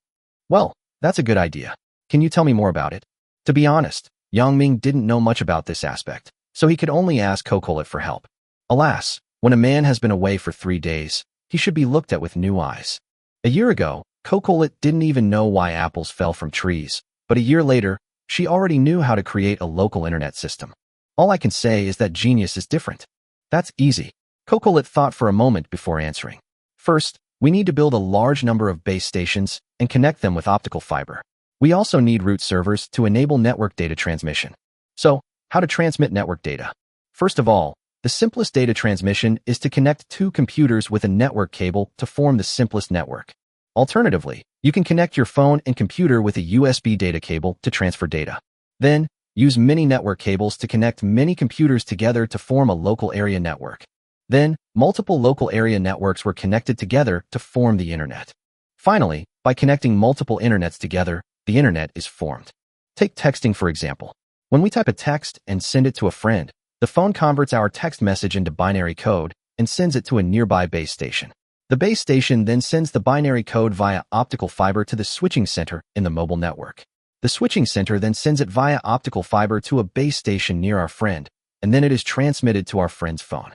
"Well, that's a good idea. Can you tell me more about it?" To be honest, Yang Ming didn't know much about this aspect, so he could only ask Kokolit for help. Alas, when a man has been away for 3 days, he should be looked at with new eyes. A year ago, Kokolit didn't even know why apples fell from trees, but a year later, she already knew how to create a local internet system. All I can say is that genius is different. That's easy. Kokolit thought for a moment before answering. First, we need to build a large number of base stations and connect them with optical fiber. We also need root servers to enable network data transmission. So, how to transmit network data? First of all, the simplest data transmission is to connect 2 computers with a network cable to form the simplest network. Alternatively, you can connect your phone and computer with a USB data cable to transfer data. Then, use many network cables to connect many computers together to form a local area network. Then, multiple local area networks were connected together to form the internet. Finally, by connecting multiple internets together, the internet is formed. Take texting for example. When we type a text and send it to a friend, the phone converts our text message into binary code and sends it to a nearby base station. The base station then sends the binary code via optical fiber to the switching center in the mobile network. The switching center then sends it via optical fiber to a base station near our friend, and then it is transmitted to our friend's phone.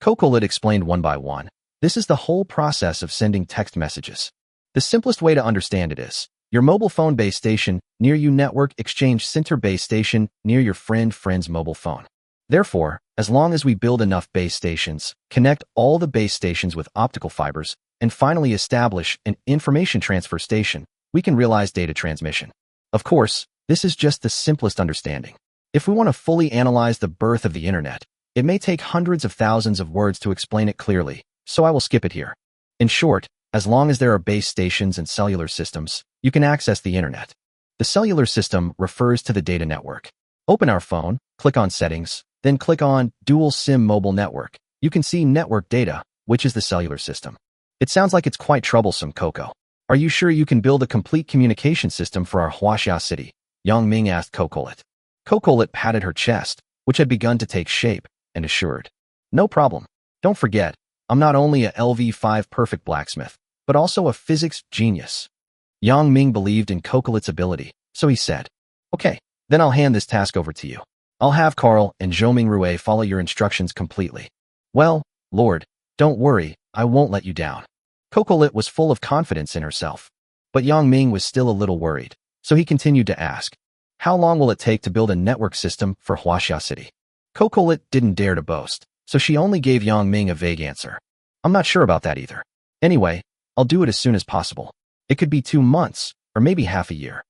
Kokolit explained one by one. This is the whole process of sending text messages. The simplest way to understand it is, your mobile phone base station near you network exchange center base station near your friend's mobile phone. Therefore, as long as we build enough base stations, connect all the base stations with optical fibers, and finally establish an information transfer station, we can realize data transmission. Of course, this is just the simplest understanding. If we want to fully analyze the birth of the internet, it may take hundreds of thousands of words to explain it clearly, so I will skip it here. In short, as long as there are base stations and cellular systems, you can access the internet. The cellular system refers to the data network. Open our phone, click on Settings, then click on Dual SIM Mobile Network. You can see Network Data, which is the cellular system. It sounds like it's quite troublesome, Coco. Are you sure you can build a complete communication system for our Huaxia city? Yang Ming asked Kokolit. Kokolit patted her chest, which had begun to take shape, and assured, "No problem. Don't forget, I'm not only a LV5 perfect blacksmith, but also a physics genius." Yang Ming believed in Kokolit's ability, so he said, "Okay, then I'll hand this task over to you. I'll have Carl and Zhoming Rue follow your instructions completely." "Well, Lord, don't worry, I won't let you down." Kokolit was full of confidence in herself. But Yang Ming was still a little worried, so he continued to ask, "How long will it take to build a network system for Huaxia City?" Kokolit didn't dare to boast, so she only gave Yang Ming a vague answer. "I'm not sure about that either. Anyway, I'll do it as soon as possible. It could be 2 months, or maybe half a year."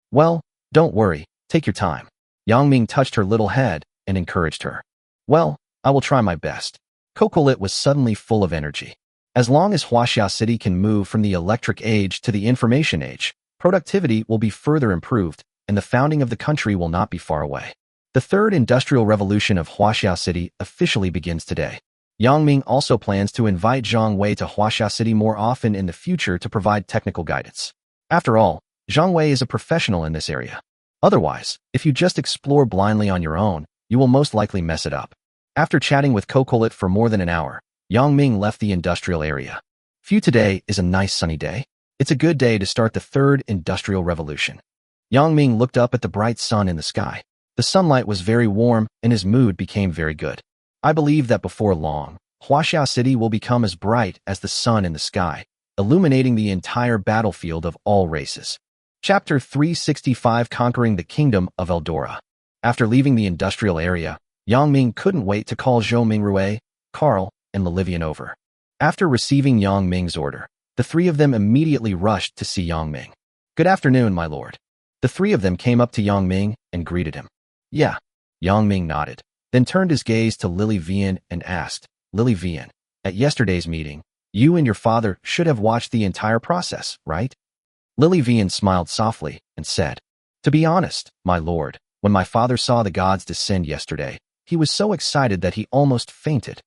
"Well, don't worry, take your time." Yang Ming touched her little head and encouraged her. "Well, I will try my best." Kokolit was suddenly full of energy. As long as Huaxia City can move from the electric age to the information age, productivity will be further improved, and the founding of the country will not be far away. The third industrial revolution of Huaxia City officially begins today. Yang Ming also plans to invite Zhang Wei to Huaxia City more often in the future to provide technical guidance. After all, Zhang Wei is a professional in this area. Otherwise, if you just explore blindly on your own, you will most likely mess it up. After chatting with Kokolit for more than an hour, Yang Ming left the industrial area. Phew, today is a nice sunny day. It's a good day to start the third industrial revolution. Yang Ming looked up at the bright sun in the sky. The sunlight was very warm and his mood became very good. I believe that before long, Huaxia City will become as bright as the sun in the sky, illuminating the entire battlefield of all races. Chapter 365, Conquering the Kingdom of Eldora. After leaving the industrial area, Yang Ming couldn't wait to call Zhou Mingrue, Carl, and Lilivian over. After receiving Yang Ming's order, the 3 of them immediately rushed to see Yang Ming. "Good afternoon, my lord." The 3 of them came up to Yang Ming and greeted him. "Yeah." Yang Ming nodded, then turned his gaze to Lily Vian and asked, "Lily Vian, at yesterday's meeting, you and your father should have watched the entire process, right?" Lily Vian smiled softly and said, "To be honest, my lord, when my father saw the gods descend yesterday, he was so excited that he almost fainted."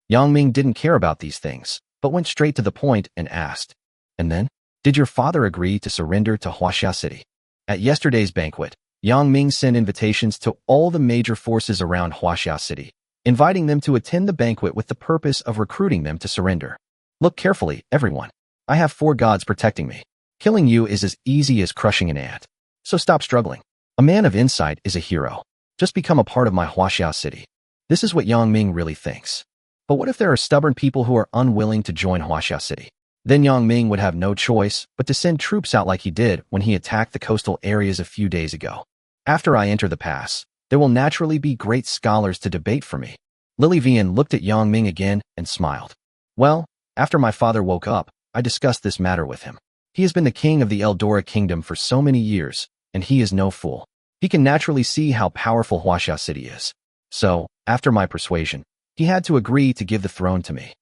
Yang Ming didn't care about these things, but went straight to the point and asked, "And then? Did your father agree to surrender to Huaxia City?" "At yesterday's banquet, Yang Ming sent invitations to all the major forces around Huaxia City, inviting them to attend the banquet with the purpose of recruiting them to surrender. Look carefully, everyone. I have 4 gods protecting me. Killing you is as easy as crushing an ant. So stop struggling. A man of insight is a hero. Just become a part of my Huaxia City. This is what Yang Ming really thinks. But what if there are stubborn people who are unwilling to join Huaxia City? Then Yang Ming would have no choice but to send troops out like he did when he attacked the coastal areas a few days ago. After I enter the pass, there will naturally be great scholars to debate for me. Lily Vian looked at Yang Ming again and smiled. Well, after my father woke up, I discussed this matter with him. He has been the king of the Eldora kingdom for so many years, and he is no fool. He can naturally see how powerful Huaxia City is. So, after my persuasion, he had to agree to give the throne to me.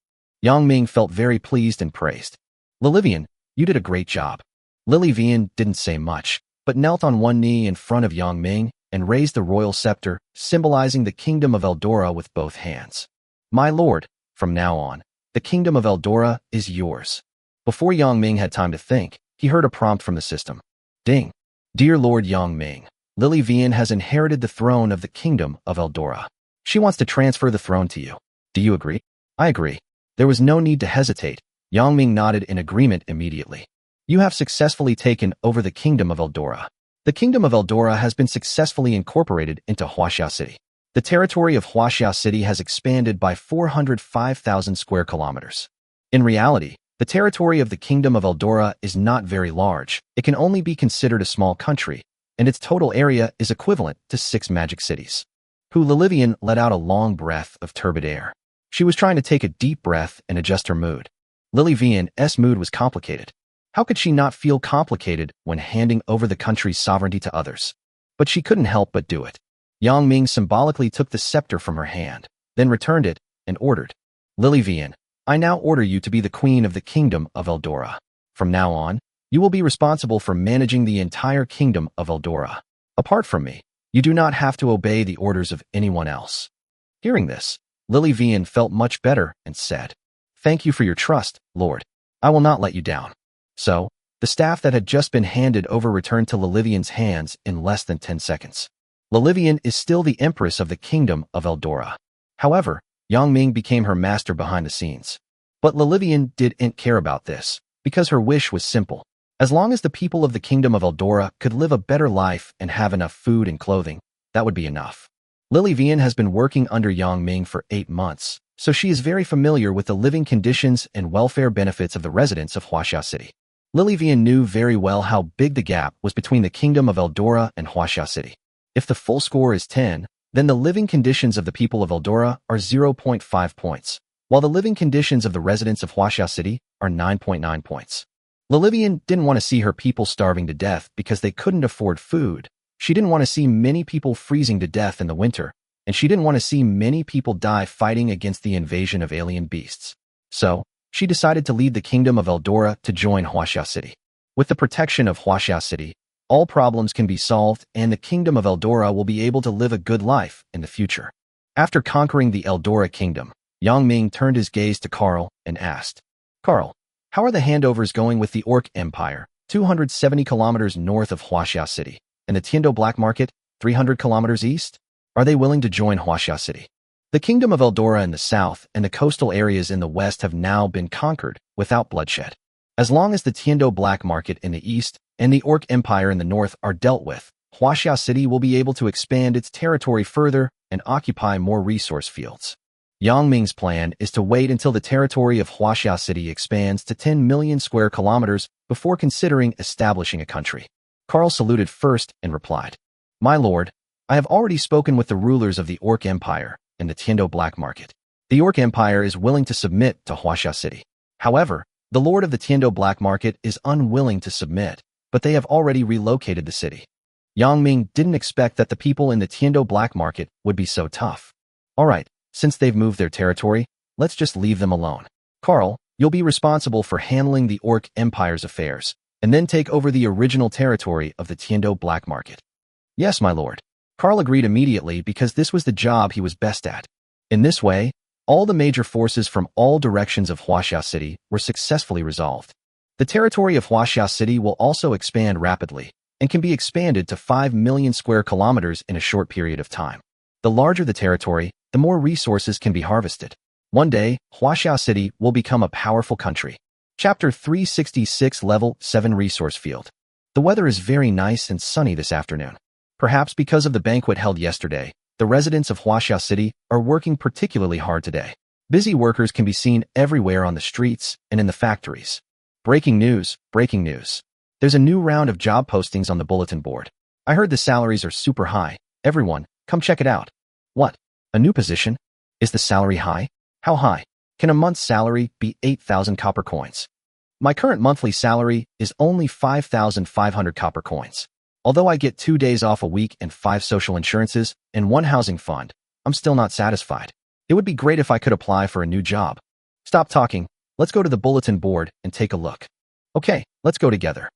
Yang Ming felt very pleased and praised. Lilivian, you did a great job. Lily Vian didn't say much, but knelt on one knee in front of Yang Ming and raised the royal scepter, symbolizing the kingdom of Eldora with both hands. My lord, from now on, the kingdom of Eldora is yours. Before Yang Ming had time to think, he heard a prompt from the system. Ding. Dear Lord Yang Ming, Lily Vian has inherited the throne of the kingdom of Eldora. She wants to transfer the throne to you. Do you agree? I agree. There was no need to hesitate. Yang Ming nodded in agreement immediately. You have successfully taken over the kingdom of Eldora. The kingdom of Eldora has been successfully incorporated into Huaxia City. The territory of Huaxia City has expanded by 405,000 square kilometers. In reality, the territory of the kingdom of Eldora is not very large. It can only be considered a small country, and its total area is equivalent to 6 magic cities. Lilivian let out a long breath of turbid air. She was trying to take a deep breath and adjust her mood. Lily Vian's mood was complicated. How could she not feel complicated when handing over the country's sovereignty to others? But she couldn't help but do it. Yang Ming symbolically took the scepter from her hand, then returned it and ordered, Lily Vian, I now order you to be the queen of the kingdom of Eldora. From now on, you will be responsible for managing the entire kingdom of Eldora. Apart from me, you do not have to obey the orders of anyone else. Hearing this, Lily Vian felt much better and said, Thank you for your trust, Lord. I will not let you down. So, the staff that had just been handed over returned to Lilivian's hands in less than 10 seconds. Lilivian is still the empress of the kingdom of Eldora. However, Yang Ming became her master behind the scenes. But Lilivian didn't care about this, because her wish was simple. As long as the people of the kingdom of Eldora could live a better life and have enough food and clothing, that would be enough. Lily Vian has been working under Yang Ming for 8 months, so she is very familiar with the living conditions and welfare benefits of the residents of Huaxia City. Lily Vian knew very well how big the gap was between the kingdom of Eldora and Huaxia City. If the full score is 10, then the living conditions of the people of Eldora are 0.5 points, while the living conditions of the residents of Huaxia City are 9.9 points. Lilivian didn't want to see her people starving to death because they couldn't afford food. She didn't want to see many people freezing to death in the winter, and she didn't want to see many people die fighting against the invasion of alien beasts. So, she decided to lead the kingdom of Eldora to join Huaxia City. With the protection of Huaxia City, all problems can be solved and the kingdom of Eldora will be able to live a good life in the future. After conquering the Eldora kingdom, Yang Ming turned his gaze to Carl and asked, Carl, how are the handovers going with the Orc Empire, 270 kilometers north of Huaxia City, and the Tiando Black Market, 300 kilometers east? Are they willing to join Huaxia City? The kingdom of Eldora in the south and the coastal areas in the west have now been conquered without bloodshed. As long as the Tiando Black Market in the east and the Orc Empire in the north are dealt with, Huaxia City will be able to expand its territory further and occupy more resource fields. Yang Ming's plan is to wait until the territory of Huaxia City expands to 10 million square kilometers before considering establishing a country. Carl saluted first and replied, My lord, I have already spoken with the rulers of the Orc Empire and the Tiando Black Market. The Orc Empire is willing to submit to Huaxia City. However, the lord of the Tiando Black Market is unwilling to submit, but they have already relocated the city. Yang Ming didn't expect that the people in the Tiando Black Market would be so tough. Alright, since they've moved their territory, let's just leave them alone. Carl, you'll be responsible for handling the Orc Empire's affairs, and then take over the original territory of the Tiando Black Market. Yes, my lord. Carl agreed immediately because this was the job he was best at. In this way, all the major forces from all directions of Huaxia City were successfully resolved. The territory of Huaxia City will also expand rapidly, and can be expanded to 5 million square kilometers in a short period of time. The larger the territory, the more resources can be harvested. One day, Huaxiao City will become a powerful country. Chapter 366 Level 7 Resource Field. The weather is very nice and sunny this afternoon. Perhaps because of the banquet held yesterday, the residents of Huaxiao City are working particularly hard today. Busy workers can be seen everywhere on the streets and in the factories. Breaking news, breaking news. There's a new round of job postings on the bulletin board. I heard the salaries are super high. Everyone, come check it out. What? A new position? Is the salary high? How high? Can a month's salary be 8,000 copper coins? My current monthly salary is only 5,500 copper coins. Although I get 2 days off a week and 5 social insurances and 1 housing fund, I'm still not satisfied. It would be great if I could apply for a new job. Stop talking. Let's go to the bulletin board and take a look. Okay, let's go together.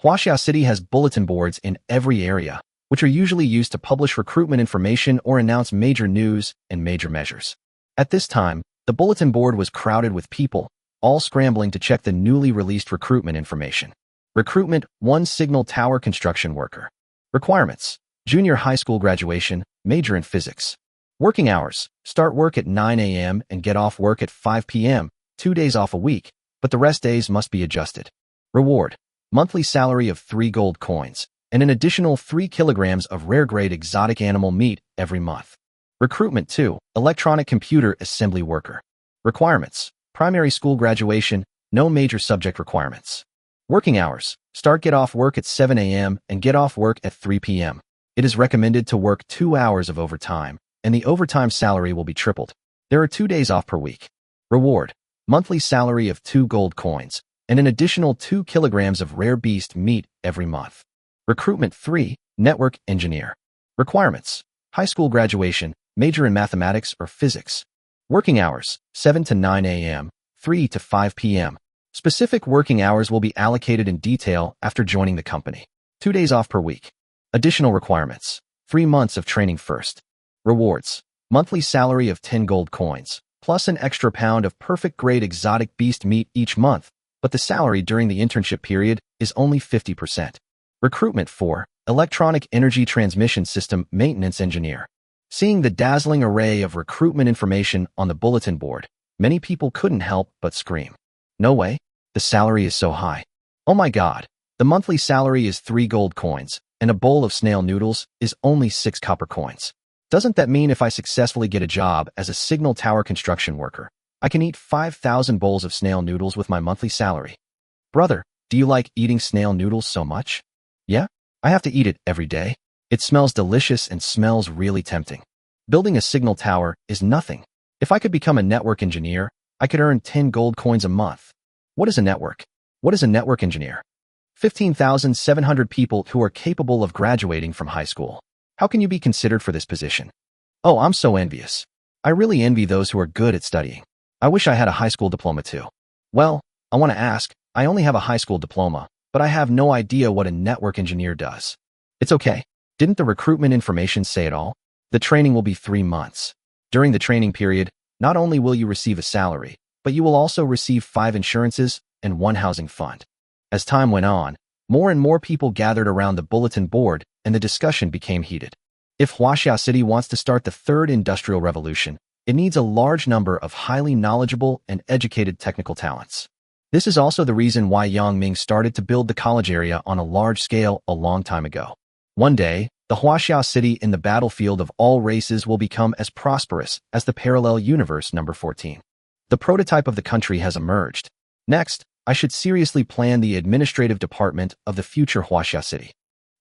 Huaxiao City has bulletin boards in every area, which are usually used to publish recruitment information or announce major news and major measures. At this time, the bulletin board was crowded with people, all scrambling to check the newly released recruitment information. Recruitment 1 Signal Tower Construction Worker. Requirements: junior high school graduation, major in physics. Working hours: start work at 9 a.m. and get off work at 5 p.m., 2 days off a week, but the rest days must be adjusted. Reward: monthly salary of 3 gold coins, and an additional 3 kilograms of rare-grade exotic animal meat every month. Recruitment 2 Electronic Computer Assembly Worker. Requirements: primary school graduation, no major subject requirements. Working hours: start get off work at 7 a.m. and get off work at 3 p.m. It is recommended to work 2 hours of overtime, and the overtime salary will be tripled. There are 2 days off per week. Reward: monthly salary of 2 gold coins, and an additional 2 kilograms of rare beast meat every month. Recruitment 3 Network Engineer. Requirements: high school graduation, major in mathematics or physics. Working hours: 7 to 9 a.m., 3 to 5 p.m. Specific working hours will be allocated in detail after joining the company. 2 days off per week. Additional requirements: 3 months of training first. Rewards: monthly salary of 10 gold coins, plus an extra pound of perfect-grade exotic beast meat each month, but the salary during the internship period is only 50%. Recruitment 4 Electronic Energy Transmission System Maintenance Engineer. Seeing the dazzling array of recruitment information on the bulletin board, many people couldn't help but scream. No way. The salary is so high. Oh my god. The monthly salary is 3 gold coins, and a bowl of snail noodles is only 6 copper coins. Doesn't that mean if I successfully get a job as a signal tower construction worker, I can eat 5,000 bowls of snail noodles with my monthly salary? Brother, do you like eating snail noodles so much? Yeah? I have to eat it every day. It smells delicious and smells really tempting. Building a signal tower is nothing. If I could become a network engineer, I could earn 10 gold coins a month. What is a network? What is a network engineer? 15,700 people who are capable of graduating from high school. How can you be considered for this position? Oh, I'm so envious. I really envy those who are good at studying. I wish I had a high school diploma too. Well, I want to ask, I only have a high school diploma, but I have no idea what a network engineer does. It's okay. Didn't the recruitment information say it all? The training will be 3 months. During the training period, not only will you receive a salary, but you will also receive 5 insurances and 1 housing fund. As time went on, more and more people gathered around the bulletin board and the discussion became heated. If Huaxiao City wants to start the 3rd industrial revolution, it needs a large number of highly knowledgeable and educated technical talents. This is also the reason why Yang Ming started to build the college area on a large scale a long time ago. One day, the Huaxiao City in the battlefield of all races will become as prosperous as the parallel universe number 14. The prototype of the country has emerged. Next, I should seriously plan the administrative department of the future Huaxia City.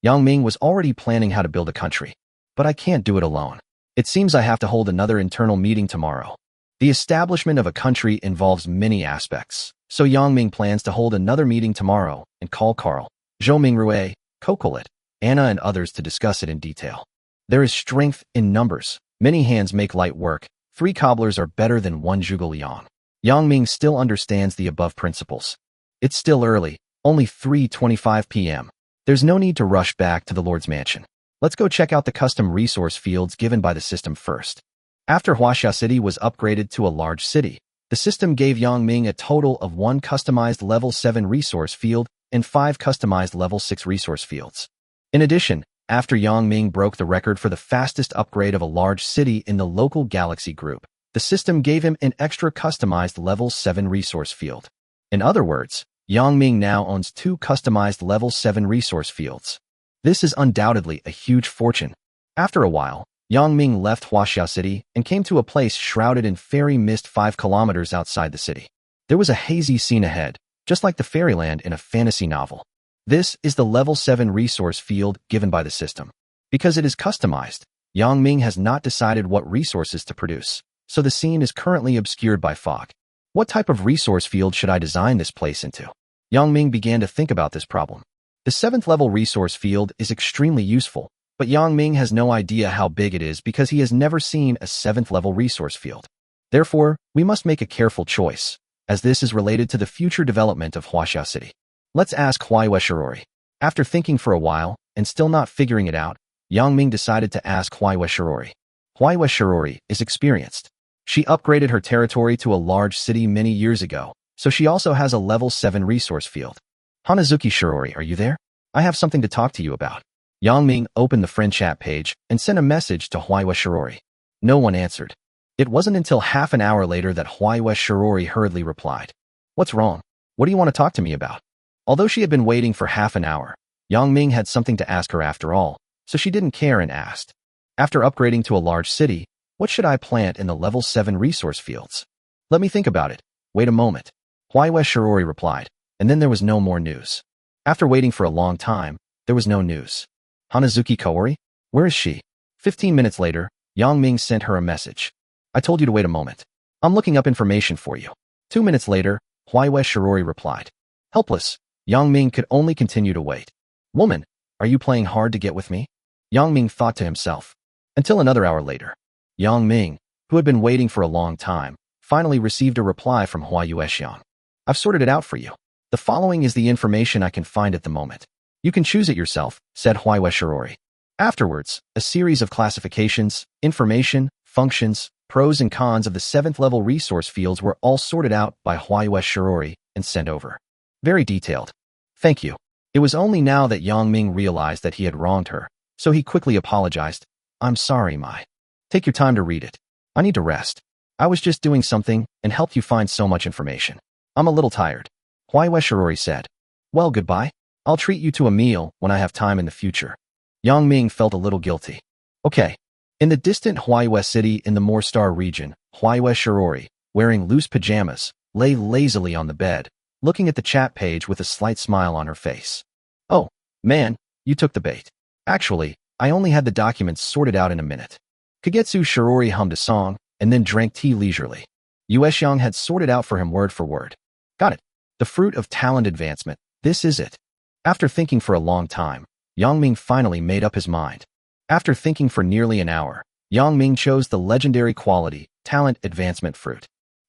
Yang Ming was already planning how to build a country, but I can't do it alone. It seems I have to hold another internal meeting tomorrow. The establishment of a country involves many aspects, so Yang Ming plans to hold another meeting tomorrow and call Carl, Zhou Mingrue, Cocolet, Anna and others to discuss it in detail. There is strength in numbers. Many hands make light work. 3 cobblers are better than 1 zhuge liang. Yang Ming still understands the above principles. It's still early, only 3:25 p.m. There's no need to rush back to the Lord's mansion. Let's go check out the custom resource fields given by the system first. After Huaxia City was upgraded to a large city, the system gave Yang Ming a total of 1 customized level 7 resource field and 5 customized level 6 resource fields. In addition, after Yang Ming broke the record for the fastest upgrade of a large city in the local galaxy group, the system gave him an extra customized level 7 resource field. In other words, Yang Ming now owns 2 customized level 7 resource fields. This is undoubtedly a huge fortune. After a while, Yang Ming left Huaxiao City and came to a place shrouded in fairy mist 5 kilometers outside the city. There was a hazy scene ahead, just like the fairyland in a fantasy novel. This is the level 7 resource field given by the system. Because it is customized, Yang Ming has not decided what resources to produce, so the scene is currently obscured by fog. What type of resource field should I design this place into? Yang Ming began to think about this problem. The 7th level resource field is extremely useful, but Yang Ming has no idea how big it is because he has never seen a 7th level resource field. Therefore, we must make a careful choice, as this is related to the future development of Huaxiao City. Let's ask Huayue Shirori. After thinking for a while, and still not figuring it out, Yang Ming decided to ask Huayue Shirori. Huayue Shirori is experienced. She upgraded her territory to a large city many years ago, so she also has a level 7 resource field. Hanazuki Shirori, are you there? I have something to talk to you about. Yang Ming opened the friend chat page and sent a message to Huayue Shirori. No one answered. It wasn't until half an hour later that Huayue Shirori hurriedly replied. What's wrong? What do you want to talk to me about? Although she had been waiting for half an hour, Yang Ming had something to ask her after all, so she didn't care and asked. After upgrading to a large city, what should I plant in the level 7 resource fields? Let me think about it. Wait a moment. Huayue Shirori replied, and then there was no more news. After waiting for a long time, there was no news. Hanazuki Kaori? Where is she? 15 minutes later, Yang Ming sent her a message. I told you to wait a moment. I'm looking up information for you. 2 minutes later, Huayue Shirori replied. Helpless, Yang Ming could only continue to wait. Woman, are you playing hard to get with me? Yang Ming thought to himself. Until another hour later. Yang Ming, who had been waiting for a long time, finally received a reply from Huayue Xiang. I've sorted it out for you. The following is the information I can find at the moment. You can choose it yourself, said Huayue Shirori. Afterwards, a series of classifications, information, functions, pros and cons of the 7th level resource fields were all sorted out by Huayue Shirori and sent over. Very detailed. Thank you. It was only now that Yang Ming realized that he had wronged her, so he quickly apologized. I'm sorry, Mai. Take your time to read it. I need to rest. I was just doing something and helped you find so much information. I'm a little tired. Huayue Shirori said. Well, goodbye. I'll treat you to a meal when I have time in the future. Yang Ming felt a little guilty. Okay. In the distant Huayue City in the Moorstar region, Huayue Shirori, wearing loose pajamas, lay lazily on the bed, looking at the chat page with a slight smile on her face. Oh, man, you took the bait. Actually, I only had the documents sorted out in a minute. Kagetsu Shirori hummed a song, and then drank tea leisurely. Yuexiang had sorted out for him word for word. Got it. The fruit of talent advancement. This is it. After thinking for a long time, Yang Ming finally made up his mind. After thinking for nearly an hour, Yang Ming chose the legendary quality, talent advancement fruit.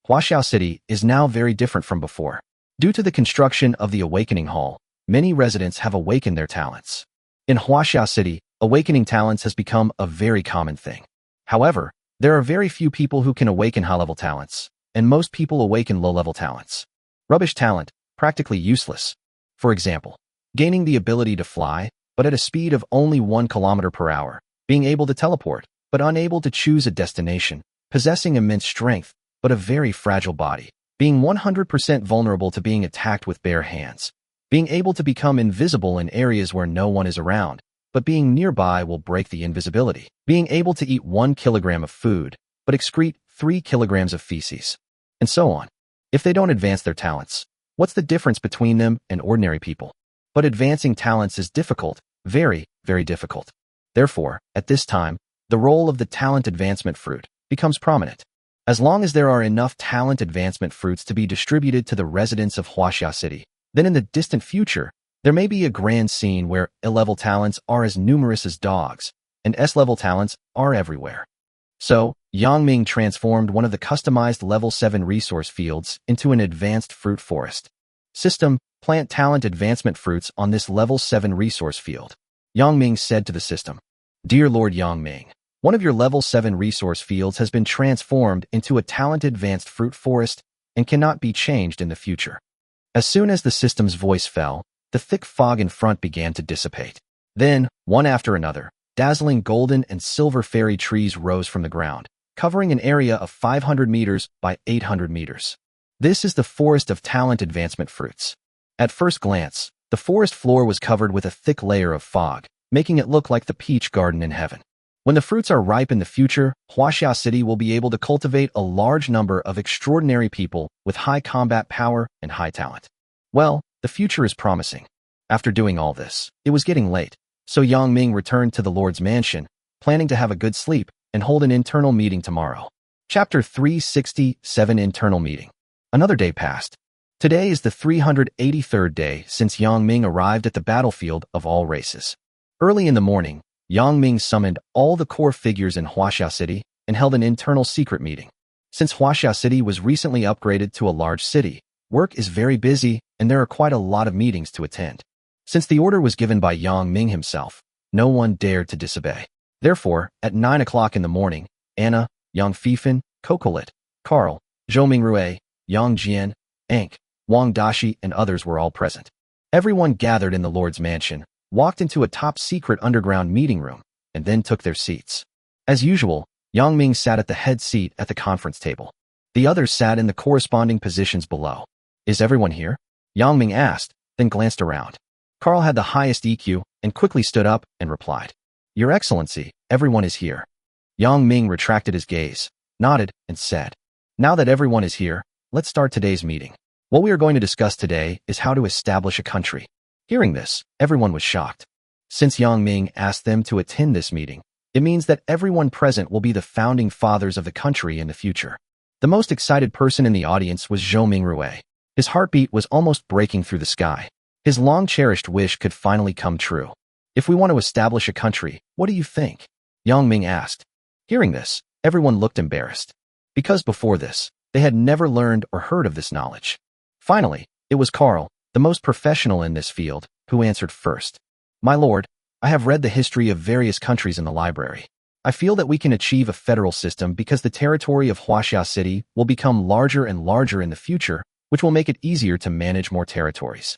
Huaxiao City is now very different from before. Due to the construction of the Awakening Hall, many residents have awakened their talents. In Huaxiao City, awakening talents has become a very common thing. However, there are very few people who can awaken high-level talents, and most people awaken low-level talents. Rubbish talent, practically useless. For example, gaining the ability to fly, but at a speed of only 1 kilometer per hour, being able to teleport, but unable to choose a destination, possessing immense strength, but a very fragile body, being 100% vulnerable to being attacked with bare hands, being able to become invisible in areas where no one is around, but being nearby will break the invisibility, being able to eat 1 kilogram of food, but excrete 3 kilograms of feces, and so on. If they don't advance their talents, what's the difference between them and ordinary people? But advancing talents is difficult, very, very difficult. Therefore, at this time, the role of the talent advancement fruit becomes prominent. As long as there are enough talent advancement fruits to be distributed to the residents of Huaxia City, then in the distant future, there may be a grand scene where A-level talents are as numerous as dogs, and S-level talents are everywhere. So, Yang Ming transformed one of the customized level 7 resource fields into an advanced fruit forest. System, plant talent advancement fruits on this level 7 resource field. Yang Ming said to the system, Dear Lord Yang Ming, one of your level 7 resource fields has been transformed into a talent advanced fruit forest and cannot be changed in the future. As soon as the system's voice fell, the thick fog in front began to dissipate. Then, one after another, dazzling golden and silver fairy trees rose from the ground, covering an area of 500 meters by 800 meters. This is the forest of talent advancement fruits. At first glance, the forest floor was covered with a thick layer of fog, making it look like the peach garden in heaven. When the fruits are ripe in the future, Huaxia City will be able to cultivate a large number of extraordinary people with high combat power and high talent. Well, the future is promising. After doing all this, it was getting late, so Yang Ming returned to the Lord's mansion, planning to have a good sleep and hold an internal meeting tomorrow. Chapter 367 Internal Meeting. Another day passed. Today is the 383rd day since Yang Ming arrived at the battlefield of all races. Early in the morning, Yang Ming summoned all the core figures in Huaxia City and held an internal secret meeting. Since Huaxia City was recently upgraded to a large city, work is very busy and there are quite a lot of meetings to attend. Since the order was given by Yang Ming himself, no one dared to disobey. Therefore, at 9 o'clock in the morning, Anna, Yang Fifan, Cocolet, Carl, Zhou Mingrui, Yang Jian, Ank, Wang Dashi, and others were all present. Everyone gathered in the Lord's mansion, walked into a top-secret underground meeting room, and then took their seats. As usual, Yang Ming sat at the head seat at the conference table. The others sat in the corresponding positions below. Is everyone here? Yang Ming asked, then glanced around. Carl had the highest EQ and quickly stood up and replied, Your Excellency, everyone is here. Yang Ming retracted his gaze, nodded, and said, Now that everyone is here, let's start today's meeting. What we are going to discuss today is how to establish a country. Hearing this, everyone was shocked. Since Yang Ming asked them to attend this meeting, it means that everyone present will be the founding fathers of the country in the future. The most excited person in the audience was Zhou Mingrui. His heartbeat was almost breaking through the sky. His long-cherished wish could finally come true. If we want to establish a country, what do you think? Yang Ming asked. Hearing this, everyone looked embarrassed. Because before this, they had never learned or heard of this knowledge. Finally, it was Carl, the most professional in this field, who answered first. My lord, I have read the history of various countries in the library. I feel that we can achieve a federal system because the territory of Huaxia City will become larger and larger in the future, which will make it easier to manage more territories.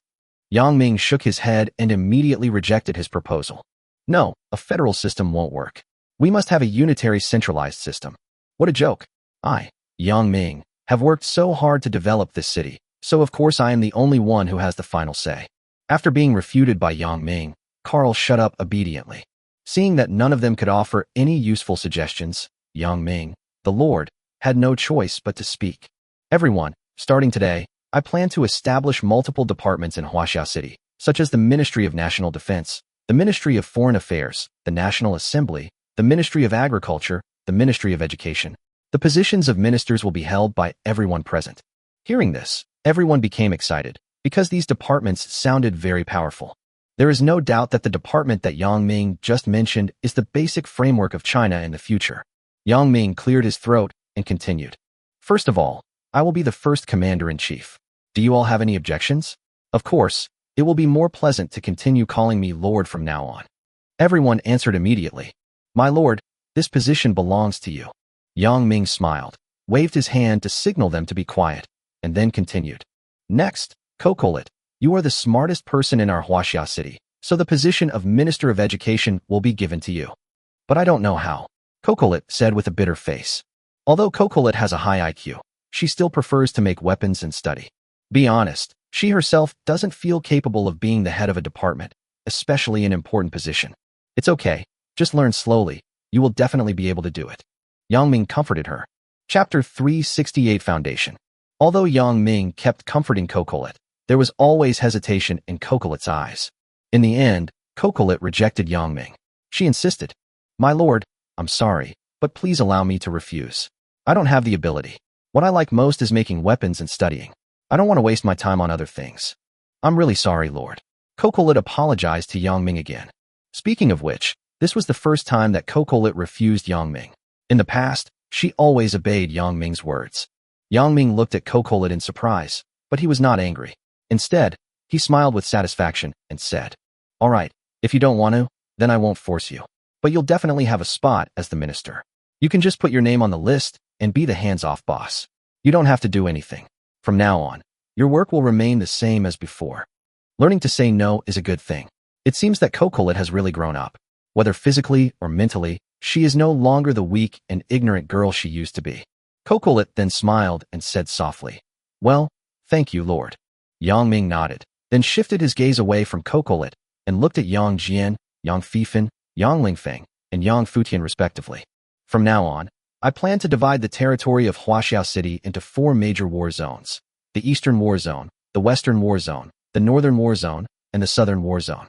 Yang Ming shook his head and immediately rejected his proposal. No, a federal system won't work. We must have a unitary centralized system. What a joke. I, Yang Ming, have worked so hard to develop this city, so of course I am the only one who has the final say. After being refuted by Yang Ming, Carl shut up obediently. Seeing that none of them could offer any useful suggestions, Yang Ming, the Lord, had no choice but to speak. Everyone, starting today, I plan to establish multiple departments in Huaxia City, such as the Ministry of National Defense, the Ministry of Foreign Affairs, the National Assembly, the Ministry of Agriculture, the Ministry of Education. The positions of ministers will be held by everyone present. Hearing this, everyone became excited, because these departments sounded very powerful. There is no doubt that the department that Yang Ming just mentioned is the basic framework of China in the future. Yang Ming cleared his throat and continued. First of all, I will be the first commander-in-chief. Do you all have any objections? Of course, it will be more pleasant to continue calling me Lord from now on. Everyone answered immediately. My lord, this position belongs to you. Yang Ming smiled, waved his hand to signal them to be quiet, and then continued. Next, Cocolet, you are the smartest person in our Huaxia City, so the position of Minister of Education will be given to you. But I don't know how, Cocolet said with a bitter face. Although Cocolet has a high IQ, she still prefers to make weapons and study. Be honest, she herself doesn't feel capable of being the head of a department, especially an important position. It's okay, just learn slowly, you will definitely be able to do it. Yang Ming comforted her. Chapter 368 Foundation. Although Yang Ming kept comforting Cocolet, there was always hesitation in Cocolet's eyes. In the end, Cocolet rejected Yang Ming. She insisted, My lord, I'm sorry, but please allow me to refuse. I don't have the ability. What I like most is making weapons and studying. I don't want to waste my time on other things. I'm really sorry, Lord. Cocolet apologized to Yang Ming again. Speaking of which, this was the first time that Cocolet refused Yang Ming. In the past, she always obeyed Yang Ming's words. Yang Ming looked at Cocolet in surprise, but he was not angry. Instead, he smiled with satisfaction and said, All right, if you don't want to, then I won't force you. But you'll definitely have a spot as the minister. You can just put your name on the list and be the hands-off boss. You don't have to do anything. From now on, your work will remain the same as before. Learning to say no is a good thing. It seems that Cocolet has really grown up. Whether physically or mentally, she is no longer the weak and ignorant girl she used to be. Cocolet then smiled and said softly, "Well, thank you, Lord." Yang Ming nodded, then shifted his gaze away from Cocolet and looked at Yang Jian, Yang Fifan, Yang Lingfeng, and Yang Futian respectively. From now on, I plan to divide the territory of Huaxiao City into 4 major war zones: the Eastern War Zone, the Western War Zone, the Northern War Zone, and the Southern War Zone.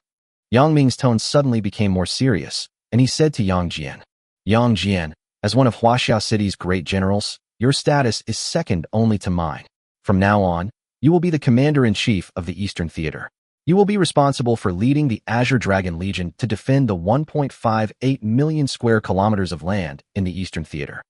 Yang Ming's tone suddenly became more serious, and he said to Yang Jian, "Yang Jian, as one of Huaxiao City's great generals, your status is second only to mine. From now on, you will be the commander-in-chief of the Eastern Theater. You will be responsible for leading the Azure Dragon Legion to defend the 1.58 million square kilometers of land in the Eastern Theater."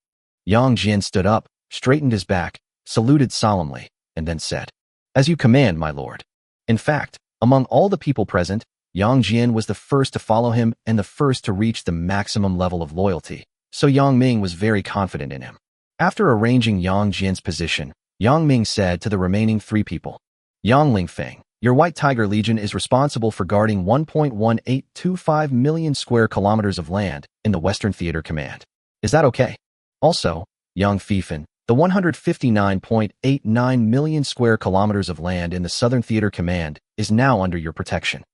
Yang Jian stood up, straightened his back, saluted solemnly, and then said, "As you command, my lord." In fact, among all the people present, Yang Jian was the first to follow him and the first to reach the maximum level of loyalty, so Yang Ming was very confident in him. After arranging Yang Jian's position, Yang Ming said to the remaining 3 people, "Yang Lingfeng, your White Tiger Legion is responsible for guarding 1.1825 million square kilometers of land in the Western Theater Command. Is that okay? Also, Yang Fifan, the 159.89 million square kilometers of land in the Southern Theater Command is now under your protection.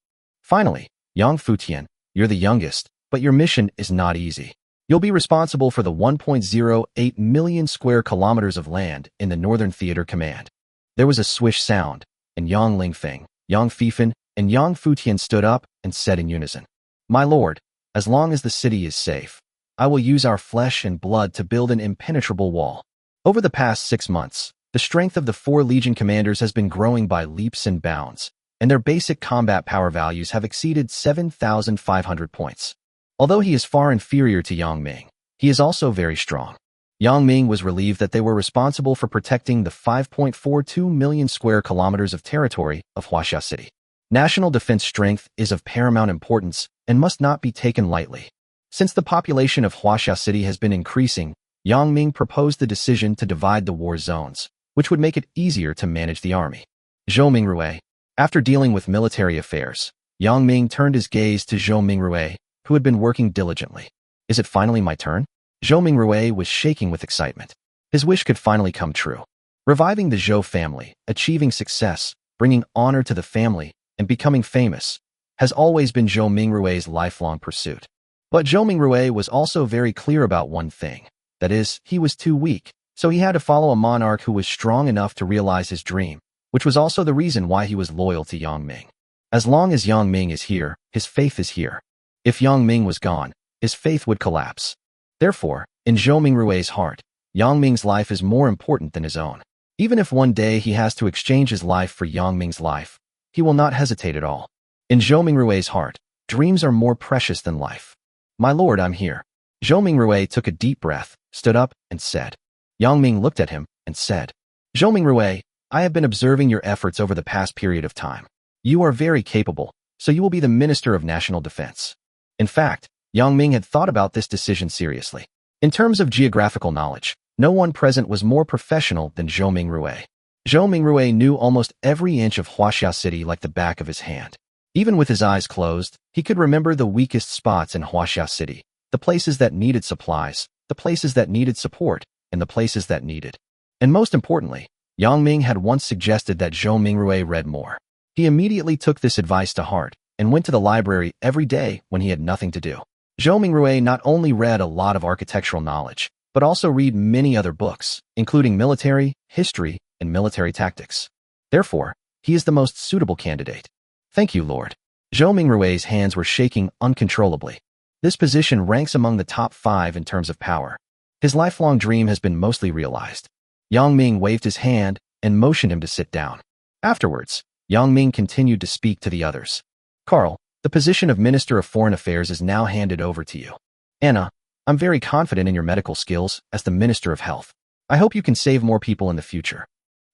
Finally, Yang Futian, you're the youngest, but your mission is not easy. You'll be responsible for the 1.08 million square kilometers of land in the Northern Theater Command." There was a swish sound, and Yang Lingfeng, Yang Fifan, and Yang Futian stood up and said in unison, "My lord, as long as the city is safe, I will use our flesh and blood to build an impenetrable wall." Over the past 6 months, the strength of the 4 Legion commanders has been growing by leaps and bounds, and their basic combat power values have exceeded 7,500 points. Although he is far inferior to Yang Ming, he is also very strong. Yang Ming was relieved that they were responsible for protecting the 5.42 million square kilometers of territory of Huaxia City. National defense strength is of paramount importance and must not be taken lightly. Since the population of Huaxia City has been increasing, Yang Ming proposed the decision to divide the war zones, which would make it easier to manage the army. Zhou Mingrui. After dealing with military affairs, Yang Ming turned his gaze to Zhou Mingrui, who had been working diligently. "Is it finally my turn?" Zhou Mingrui was shaking with excitement. His wish could finally come true. Reviving the Zhou family, achieving success, bringing honor to the family, and becoming famous has always been Zhou Mingrui's lifelong pursuit. But Zhou Mingrui was also very clear about one thing. That is, he was too weak, so he had to follow a monarch who was strong enough to realize his dream, which was also the reason why he was loyal to Yang Ming. As long as Yang Ming is here, his faith is here. If Yang Ming was gone, his faith would collapse. Therefore, in Zhou Mingrui's heart, Yang Ming's life is more important than his own. Even if one day he has to exchange his life for Yang Ming's life, he will not hesitate at all. In Zhou Mingrui's heart, dreams are more precious than life. "My lord, I'm here." Zhou Mingrui took a deep breath, stood up, and said. Yang Ming looked at him and said, "Zhou Mingrui, I have been observing your efforts over the past period of time. You are very capable, so you will be the Minister of National Defense." In fact, Yang Ming had thought about this decision seriously. In terms of geographical knowledge, no one present was more professional than Zhou Mingrui. Zhou Mingrui knew almost every inch of Huaxia City like the back of his hand. Even with his eyes closed, he could remember the weakest spots in Huaxia City, the places that needed supplies, the places that needed support, and the places that needed. And most importantly, Yang Ming had once suggested that Zhou Mingrui read more. He immediately took this advice to heart and went to the library every day when he had nothing to do. Zhou Mingrui not only read a lot of architectural knowledge, but also read many other books, including military, history, and military tactics. Therefore, he is the most suitable candidate. "Thank you, Lord." Zhou Mingrui's hands were shaking uncontrollably. This position ranks among the top 5 in terms of power. His lifelong dream has been mostly realized. Yang Ming waved his hand and motioned him to sit down. Afterwards, Yang Ming continued to speak to the others. "Carl, the position of Minister of Foreign Affairs is now handed over to you. Anna, I'm very confident in your medical skills as the Minister of Health. I hope you can save more people in the future.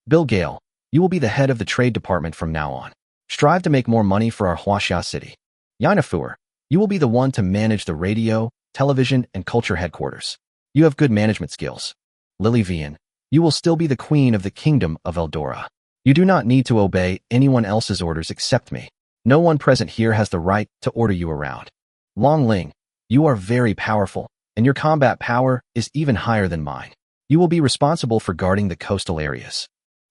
Bill Gale, you will be the head of the Trade Department from now on. Strive to make more money for our Huaxia City. Yennefer, you will be the one to manage the radio, television, and culture headquarters. You have good management skills. Lily Vian, you will still be the queen of the kingdom of Eldora. You do not need to obey anyone else's orders except me. No one present here has the right to order you around. Long Ling, you are very powerful, and your combat power is even higher than mine. You will be responsible for guarding the coastal areas.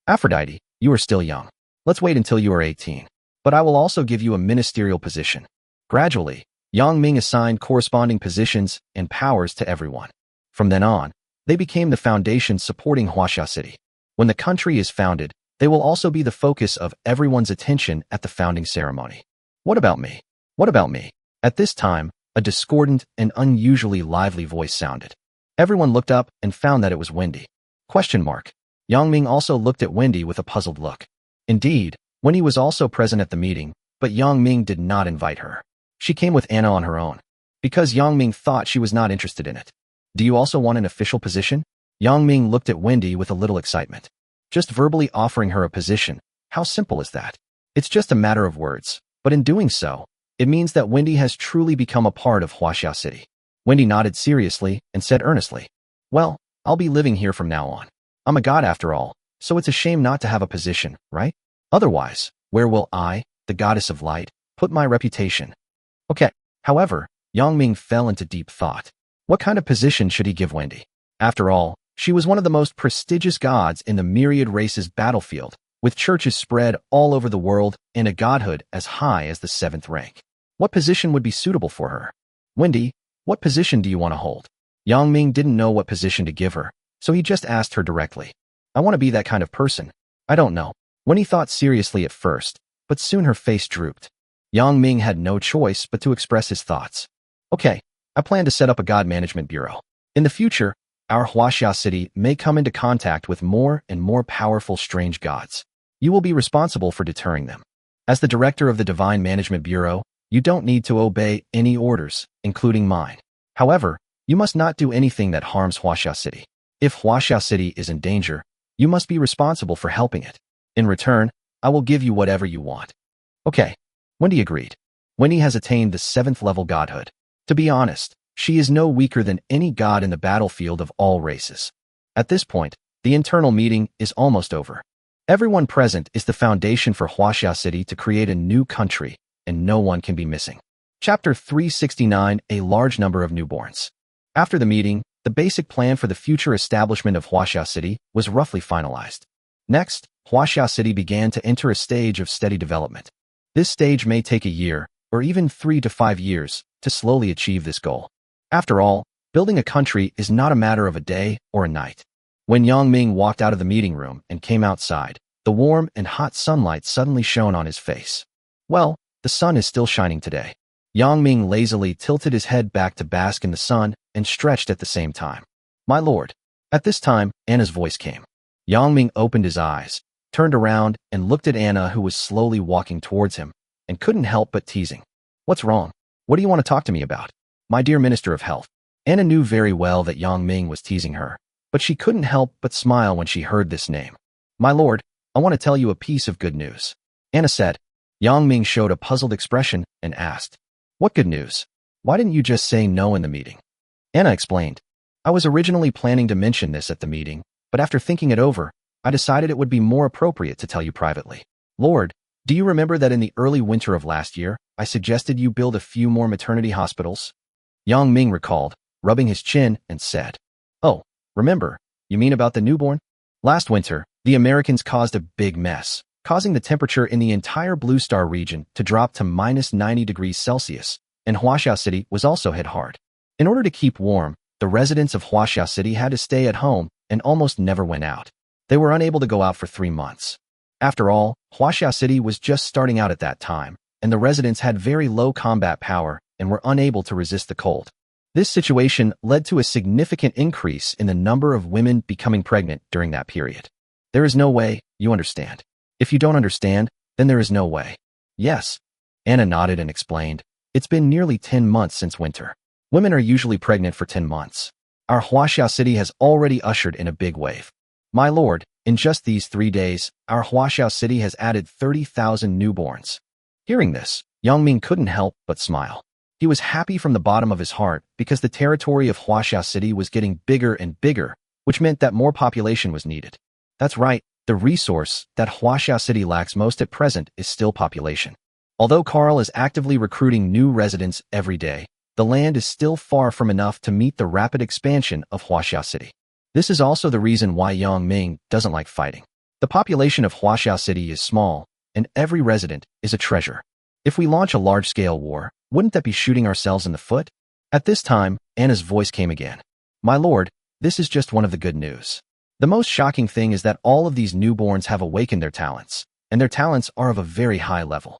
Aphrodite, you are still young. Let's wait until you are 18. But I will also give you a ministerial position. Gradually, Yang Ming assigned corresponding positions and powers to everyone. From then on, they became the foundation supporting Huaxia City. When the country is founded, they will also be the focus of everyone's attention at the founding ceremony. What about me? What about me? At this time, a discordant and unusually lively voice sounded. Everyone looked up and found that it was Wendy. Question mark. Yang Ming also looked at Wendy with a puzzled look. Indeed, Wendy was also present at the meeting, but Yang Ming did not invite her. She came with Anna on her own, because Yang Ming thought she was not interested in it. Do you also want an official position? Yang Ming looked at Wendy with a little excitement. Just verbally offering her a position, how simple is that? It's just a matter of words, but in doing so, it means that Wendy has truly become a part of Huaxia City. Wendy nodded seriously and said earnestly, well, I'll be living here from now on. I'm a god after all, so it's a shame not to have a position, right? Otherwise, where will I, the goddess of light, put my reputation? Okay. However, Yang Ming fell into deep thought. What kind of position should he give Wendy? After all, she was one of the most prestigious gods in the myriad races battlefield, with churches spread all over the world and a godhood as high as the 7th rank. What position would be suitable for her? Wendy, what position do you want to hold? Yang Ming didn't know what position to give her, so he just asked her directly. I want to be that kind of person. I don't know. Wendy thought seriously at first, but soon her face drooped. Yang Ming had no choice but to express his thoughts. Okay, I plan to set up a god management bureau. In the future, our Huaxia City may come into contact with more and more powerful strange gods. You will be responsible for deterring them. As the director of the Divine Management Bureau, you don't need to obey any orders, including mine. However, you must not do anything that harms Huaxia City. If Huaxia City is in danger, you must be responsible for helping it. In return, I will give you whatever you want. Okay. Wendy agreed. Wendy has attained the 7th level godhood. To be honest, she is no weaker than any god in the battlefield of all races. At this point, the internal meeting is almost over. Everyone present is the foundation for Huaxia City to create a new country, and no one can be missing. Chapter 369, A Large Number of Newborns. After the meeting, the basic plan for the future establishment of Huaxia City was roughly finalized. Next, Huaxia City began to enter a stage of steady development. This stage may take a year, or even 3 to 5 years, to slowly achieve this goal. After all, building a country is not a matter of a day or a night. When Yang Ming walked out of the meeting room and came outside, the warm and hot sunlight suddenly shone on his face. Well, the sun is still shining today. Yang Ming lazily tilted his head back to bask in the sun and stretched at the same time. My lord. At this time, Anna's voice came. Yang Ming opened his eyes, turned around, and looked at Anna, who was slowly walking towards him, and couldn't help but teasing. What's wrong? What do you want to talk to me about? My dear Minister of Health. Anna knew very well that Yang Ming was teasing her, but she couldn't help but smile when she heard this name. My lord, I want to tell you a piece of good news. Anna said. Yang Ming showed a puzzled expression and asked, what good news? Why didn't you just say no in the meeting? Anna explained. I was originally planning to mention this at the meeting, but after thinking it over, I decided it would be more appropriate to tell you privately. Lord, do you remember that in the early winter of last year, I suggested you build a few more maternity hospitals? Yang Ming recalled, rubbing his chin, and said, oh, remember, you mean about the newborn? Last winter, the Americans caused a big mess, causing the temperature in the entire Blue Star region to drop to minus 90 degrees Celsius, and Huaxia City was also hit hard. In order to keep warm, the residents of Huaxia City had to stay at home and almost never went out. They were unable to go out for 3 months. After all, Huaxia City was just starting out at that time, and the residents had very low combat power and were unable to resist the cold. This situation led to a significant increase in the number of women becoming pregnant during that period. There is no way, you understand. If you don't understand, then there is no way. Yes. Anna nodded and explained. It's been nearly 10 months since winter. Women are usually pregnant for 10 months. Our Huaxia City has already ushered in a big wave. My lord, in just these 3 days, our Huaxia City has added 30,000 newborns. Hearing this, Yang Ming couldn't help but smile. He was happy from the bottom of his heart because the territory of Huaxia City was getting bigger and bigger, which meant that more population was needed. That's right, the resource that Huaxia City lacks most at present is still population. Although Carl is actively recruiting new residents every day, the land is still far from enough to meet the rapid expansion of Huaxiao City. This is also the reason why Yang Ming doesn't like fighting. The population of Huaxiao City is small, and every resident is a treasure. If we launch a large-scale war, wouldn't that be shooting ourselves in the foot? At this time, Anna's voice came again. My lord, this is just one of the good news. The most shocking thing is that all of these newborns have awakened their talents, and their talents are of a very high level.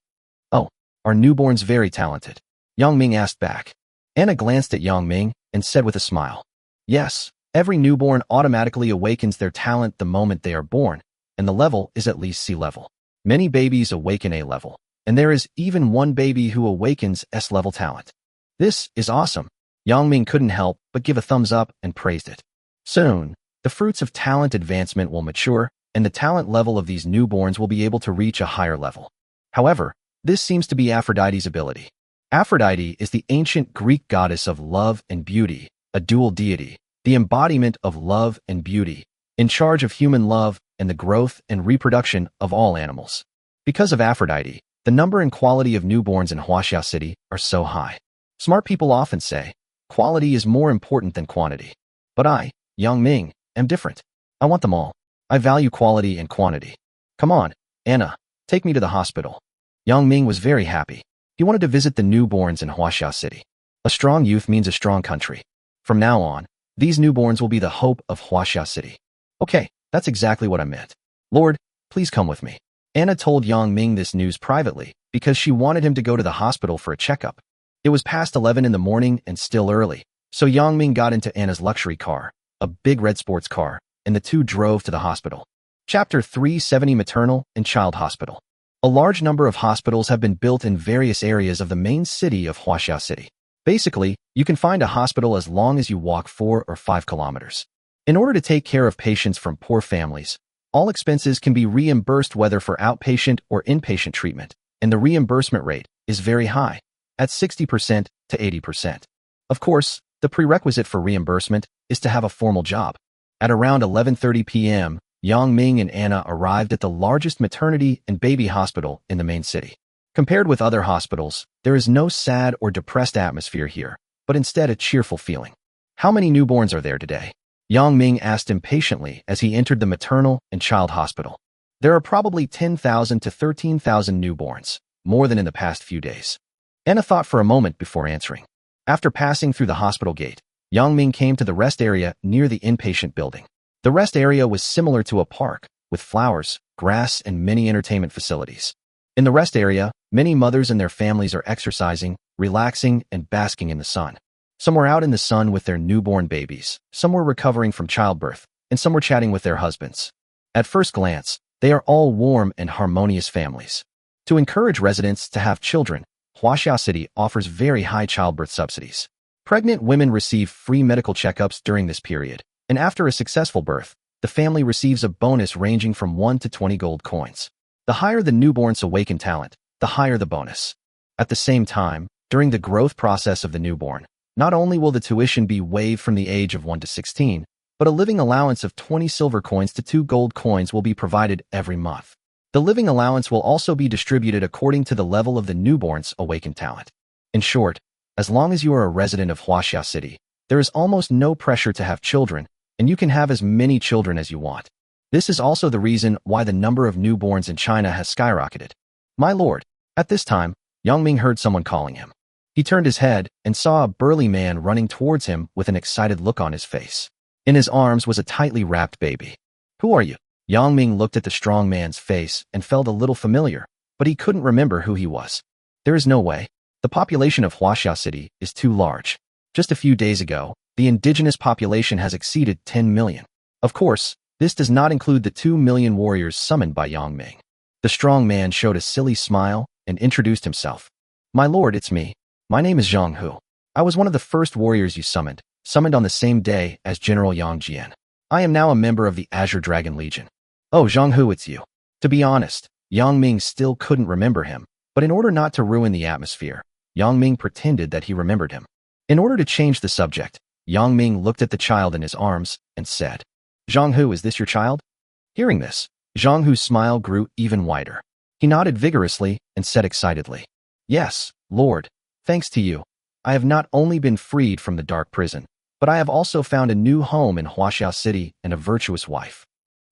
Oh, are newborns very talented? Yang Ming asked back. Anna glanced at Yang Ming and said with a smile. Yes, every newborn automatically awakens their talent the moment they are born, and the level is at least C level. Many babies awaken A level, and there is even one baby who awakens S level talent. This is awesome. Yang Ming couldn't help but give a thumbs up and praised it. Soon, the fruits of talent advancement will mature, and the talent level of these newborns will be able to reach a higher level. However, this seems to be Aphrodite's ability. Aphrodite is the ancient Greek goddess of love and beauty, a dual deity, the embodiment of love and beauty, in charge of human love and the growth and reproduction of all animals. Because of Aphrodite, the number and quality of newborns in Huaxiao City are so high. Smart people often say, quality is more important than quantity. But I, Yang Ming, am different. I want them all. I value quality and quantity. Come on, Anna, take me to the hospital. Yang Ming was very happy. He wanted to visit the newborns in Huaxiao City. A strong youth means a strong country. From now on, these newborns will be the hope of Huaxiao City. Okay, that's exactly what I meant. Lord, please come with me. Anna told Yang Ming this news privately because she wanted him to go to the hospital for a checkup. It was past 11 in the morning and still early, so Yang Ming got into Anna's luxury car, a big red sports car, and the two drove to the hospital. Chapter 370 Maternal and Child Hospital. A large number of hospitals have been built in various areas of the main city of Huaxiao City. Basically, you can find a hospital as long as you walk 4 or 5 kilometers. In order to take care of patients from poor families, all expenses can be reimbursed whether for outpatient or inpatient treatment, and the reimbursement rate is very high, at 60% to 80%. Of course, the prerequisite for reimbursement is to have a formal job. At around 11:30 p.m., Yang Ming and Anna arrived at the largest maternity and baby hospital in the main city. Compared with other hospitals, there is no sad or depressed atmosphere here, but instead a cheerful feeling. How many newborns are there today? Yang Ming asked impatiently as he entered the maternal and child hospital. There are probably 10,000 to 13,000 newborns, more than in the past few days. Anna thought for a moment before answering. After passing through the hospital gate, Yang Ming came to the rest area near the inpatient building. The rest area was similar to a park, with flowers, grass, and many entertainment facilities. In the rest area, many mothers and their families are exercising, relaxing, and basking in the sun. Some were out in the sun with their newborn babies, some were recovering from childbirth, and some were chatting with their husbands. At first glance, they are all warm and harmonious families. To encourage residents to have children, Huaxiao City offers very high childbirth subsidies. Pregnant women receive free medical checkups during this period, and after a successful birth, the family receives a bonus ranging from 1 to 20 gold coins. The higher the newborn's awakened talent, the higher the bonus. At the same time, during the growth process of the newborn, not only will the tuition be waived from the age of 1 to 16, but a living allowance of 20 silver coins to 2 gold coins will be provided every month. The living allowance will also be distributed according to the level of the newborn's awakened talent. In short, as long as you are a resident of Huaxiao City, there is almost no pressure to have children, and you can have as many children as you want. This is also the reason why the number of newborns in China has skyrocketed. My lord, at this time, Yang Ming heard someone calling him. He turned his head and saw a burly man running towards him with an excited look on his face. In his arms was a tightly wrapped baby. Who are you? Yang Ming looked at the strong man's face and felt a little familiar, but he couldn't remember who he was. There is no way. The population of Huaxiao City is too large. Just a few days ago, the indigenous population has exceeded 10 million. Of course, this does not include the 2 million warriors summoned by Yang Ming. The strong man showed a silly smile and introduced himself. My lord, it's me. My name is Zhang Hu. I was one of the first warriors you summoned on the same day as General Yang Jian. I am now a member of the Azure Dragon Legion. Oh, Zhang Hu, it's you. To be honest, Yang Ming still couldn't remember him, but in order not to ruin the atmosphere, Yang Ming pretended that he remembered him. In order to change the subject, Yang Ming looked at the child in his arms and said, Zhang Hu, is this your child? Hearing this, Zhang Hu's smile grew even wider. He nodded vigorously and said excitedly, Yes, Lord, thanks to you. I have not only been freed from the dark prison, but I have also found a new home in Huaxiao City and a virtuous wife.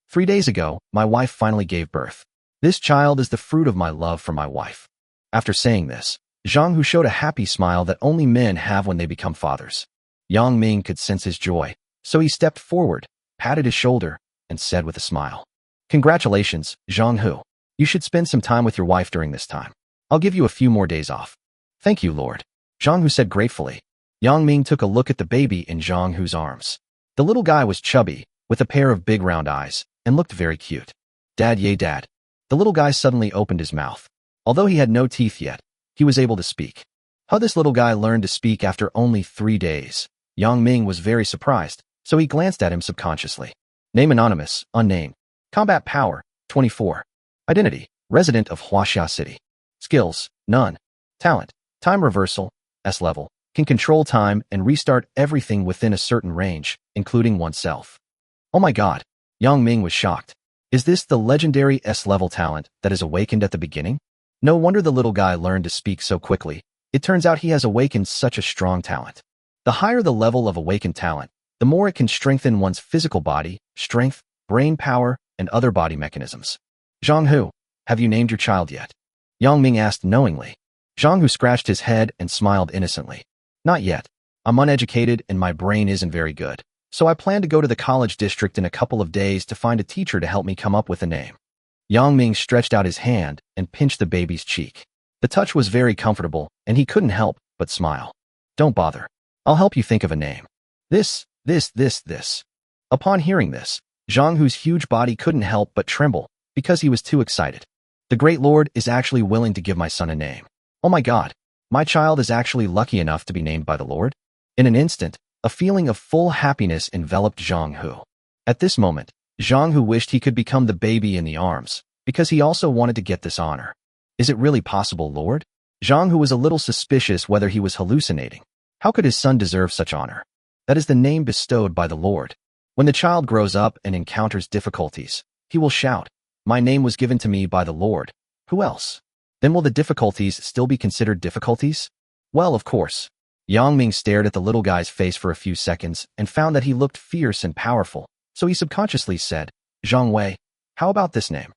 3 days ago, my wife finally gave birth. This child is the fruit of my love for my wife. After saying this, Zhang Hu showed a happy smile that only men have when they become fathers. Yang Ming could sense his joy, so he stepped forward, patted his shoulder, and said with a smile, "Congratulations, Zhang Hu. You should spend some time with your wife during this time. I'll give you a few more days off." "Thank you, Lord," Zhang Hu said gratefully. Yang Ming took a look at the baby in Zhang Hu's arms. The little guy was chubby, with a pair of big round eyes, and looked very cute. "Dad, yay dad." The little guy suddenly opened his mouth. Although he had no teeth yet, he was able to speak. How this little guy learned to speak after only 3 days. Yang Ming was very surprised, so he glanced at him subconsciously. Name anonymous, unnamed. Combat power, 24. Identity, resident of Huaxia City. Skills, none. Talent, time reversal, S level, can control time and restart everything within a certain range, including oneself. Oh my god, Yang Ming was shocked. Is this the legendary S-level talent that is awakened at the beginning? No wonder the little guy learned to speak so quickly. It turns out he has awakened such a strong talent. The higher the level of awakened talent, the more it can strengthen one's physical body, strength, brain power, and other body mechanisms. Zhang Hu, have you named your child yet? Yang Ming asked knowingly. Zhang Hu scratched his head and smiled innocently. Not yet. I'm uneducated and my brain isn't very good. So I plan to go to the college district in a couple of days to find a teacher to help me come up with a name. Yang Ming stretched out his hand and pinched the baby's cheek. The touch was very comfortable, and he couldn't help but smile. Don't bother. I'll help you think of a name. This. Upon hearing this, Zhang Hu's huge body couldn't help but tremble, because he was too excited. The Great Lord is actually willing to give my son a name. Oh my god, my child is actually lucky enough to be named by the Lord? In an instant, a feeling of full happiness enveloped Zhang Hu. At this moment, Zhang Hu wished he could become the baby in the arms, because he also wanted to get this honor. Is it really possible, Lord? Zhang Hu was a little suspicious whether he was hallucinating. How could his son deserve such honor? That is the name bestowed by the Lord. When the child grows up and encounters difficulties, he will shout, "My name was given to me by the Lord. Who else?" Then will the difficulties still be considered difficulties? Well, of course. Yang Ming stared at the little guy's face for a few seconds and found that he looked fierce and powerful, so he subconsciously said, "Zhang Wei, how about this name?"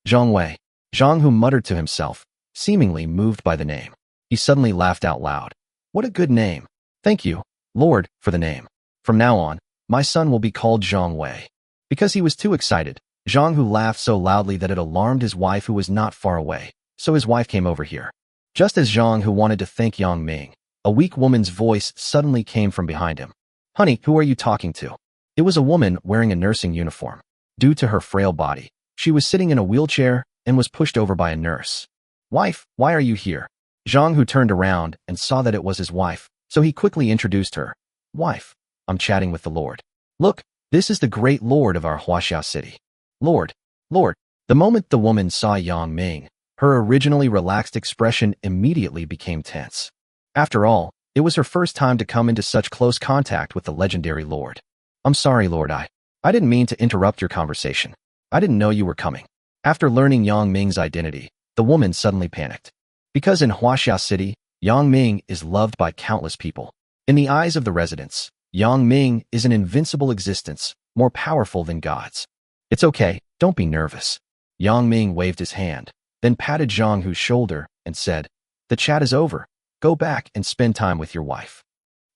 Zhang Wei. Zhang Hu muttered to himself, seemingly moved by the name. He suddenly laughed out loud. What a good name. Thank you, Lord, for the name. From now on, my son will be called Zhang Wei. Because he was too excited, Zhang Hu laughed so loudly that it alarmed his wife who was not far away, so his wife came over here. Just as Zhang Hu wanted to thank Yang Ming, a weak woman's voice suddenly came from behind him. Honey, who are you talking to? It was a woman wearing a nursing uniform. Due to her frail body, she was sitting in a wheelchair and was pushed over by a nurse. Wife, why are you here? Zhang Hu turned around and saw that it was his wife, so he quickly introduced her. Wife, I'm chatting with the Lord. Look, this is the great Lord of our Huaxia City. Lord. The moment the woman saw Yang Ming, her originally relaxed expression immediately became tense. After all, it was her first time to come into such close contact with the legendary Lord. I'm sorry, Lord, I didn't mean to interrupt your conversation. I didn't know you were coming. After learning Yang Ming's identity, the woman suddenly panicked. Because in Huaxia City, Yang Ming is loved by countless people. In the eyes of the residents, Yang Ming is an invincible existence, more powerful than gods. It's okay, don't be nervous. Yang Ming waved his hand, then patted Zhang Hu's shoulder and said, The chat is over. Go back and spend time with your wife.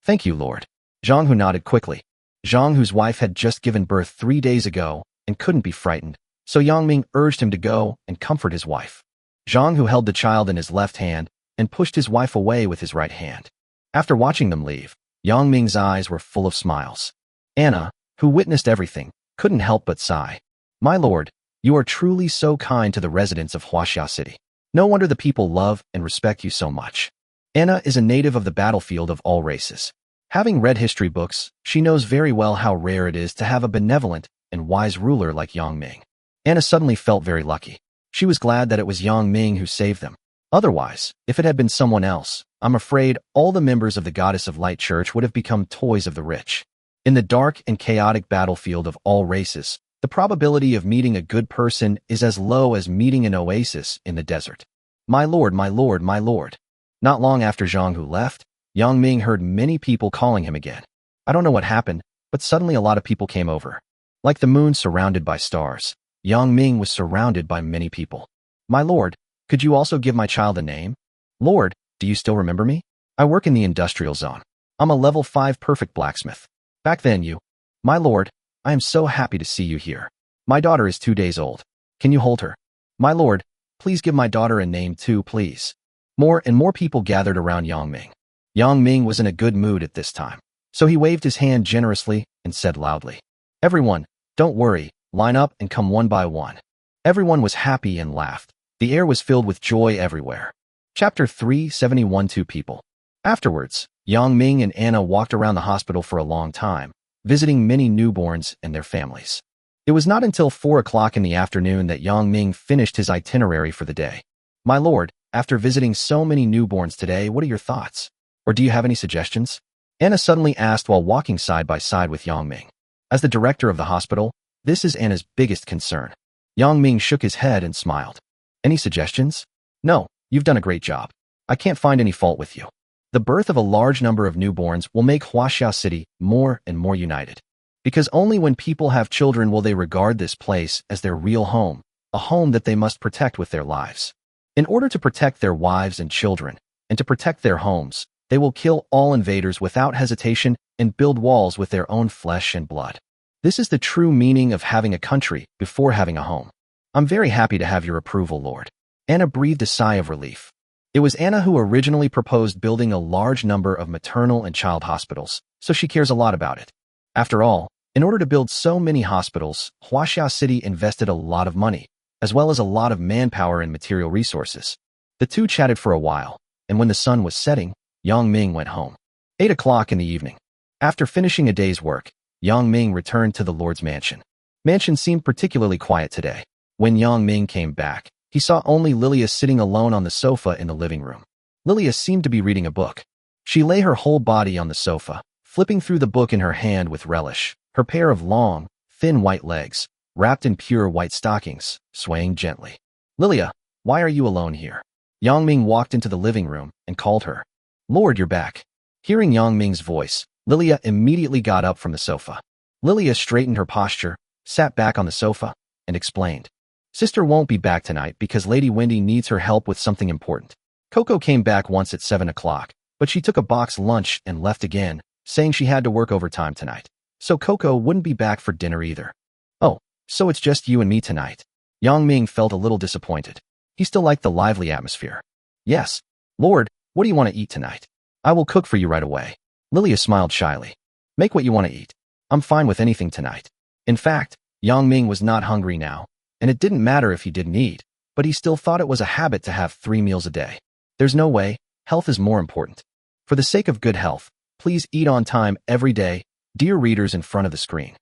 Thank you, Lord. Zhang Hu nodded quickly. Zhang Hu's wife had just given birth 3 days ago and couldn't be frightened, so Yang Ming urged him to go and comfort his wife. Zhang Hu held the child in his left hand and pushed his wife away with his right hand. After watching them leave, Yang Ming's eyes were full of smiles. Anna, who witnessed everything, couldn't help but sigh. My lord, you are truly so kind to the residents of Huaxia City. No wonder the people love and respect you so much. Anna is a native of the battlefield of all races. Having read history books, she knows very well how rare it is to have a benevolent and wise ruler like Yang Ming. Anna suddenly felt very lucky. She was glad that it was Yang Ming who saved them. Otherwise, if it had been someone else, I'm afraid all the members of the Goddess of Light Church would have become toys of the rich. In the dark and chaotic battlefield of all races, the probability of meeting a good person is as low as meeting an oasis in the desert. My lord, my lord, my lord. Not long after Zhang Hu left, Yang Ming heard many people calling him again. I don't know what happened, but suddenly a lot of people came over. Like the moon surrounded by stars, Yang Ming was surrounded by many people. My lord, could you also give my child a name? Lord, do you still remember me? I work in the industrial zone. I'm a level 5 perfect blacksmith. Back then you. My lord, I am so happy to see you here. My daughter is 2 days old. Can you hold her? My lord, please give my daughter a name too, please. More and more people gathered around Yang Ming. Yang Ming was in a good mood at this time, so he waved his hand generously and said loudly, Everyone, don't worry, line up and come one by one. Everyone was happy and laughed. The air was filled with joy everywhere. Chapter 371 Two People. Afterwards, Yang Ming and Anna walked around the hospital for a long time, visiting many newborns and their families. It was not until 4 o'clock in the afternoon that Yang Ming finished his itinerary for the day. My lord, after visiting so many newborns today, what are your thoughts? Or do you have any suggestions? Anna suddenly asked while walking side by side with Yang Ming. As the director of the hospital, this is Anna's biggest concern. Yang Ming shook his head and smiled. Any suggestions? No, you've done a great job. I can't find any fault with you. The birth of a large number of newborns will make Huaxiao City more and more united. Because only when people have children will they regard this place as their real home, a home that they must protect with their lives. In order to protect their wives and children, and to protect their homes, they will kill all invaders without hesitation and build walls with their own flesh and blood. This is the true meaning of having a country before having a home. I'm very happy to have your approval, Lord. Anna breathed a sigh of relief. It was Anna who originally proposed building a large number of maternal and child hospitals, so she cares a lot about it. After all, in order to build so many hospitals, Huaxiao City invested a lot of money, as well as a lot of manpower and material resources. The two chatted for a while, and when the sun was setting, Yang Ming went home. 8 o'clock in the evening. After finishing a day's work, Yang Ming returned to the Lord's mansion. Mansion seemed particularly quiet today. When Yang Ming came back, he saw only Lilia sitting alone on the sofa in the living room. Lilia seemed to be reading a book. She lay her whole body on the sofa, flipping through the book in her hand with relish, her pair of long, thin white legs, wrapped in pure white stockings, swaying gently. Lilia, why are you alone here? Yang Ming walked into the living room and called her. Lord, you're back. Hearing Yang Ming's voice, Lilia immediately got up from the sofa. Lilia straightened her posture, sat back on the sofa, and explained. Sister won't be back tonight because Lady Wendy needs her help with something important. Coco came back once at 7 o'clock, but she took a box lunch and left again, saying she had to work overtime tonight. So Coco wouldn't be back for dinner either. Oh, so it's just you and me tonight. Yang Ming felt a little disappointed. He still liked the lively atmosphere. Yes. Lord, what do you want to eat tonight? I will cook for you right away. Lilia smiled shyly. Make what you want to eat. I'm fine with anything tonight. In fact, Yang Ming was not hungry now, and it didn't matter if he didn't eat, but he still thought it was a habit to have 3 meals a day. There's no way, health is more important. For the sake of good health, please eat on time every day, dear readers in front of the screen.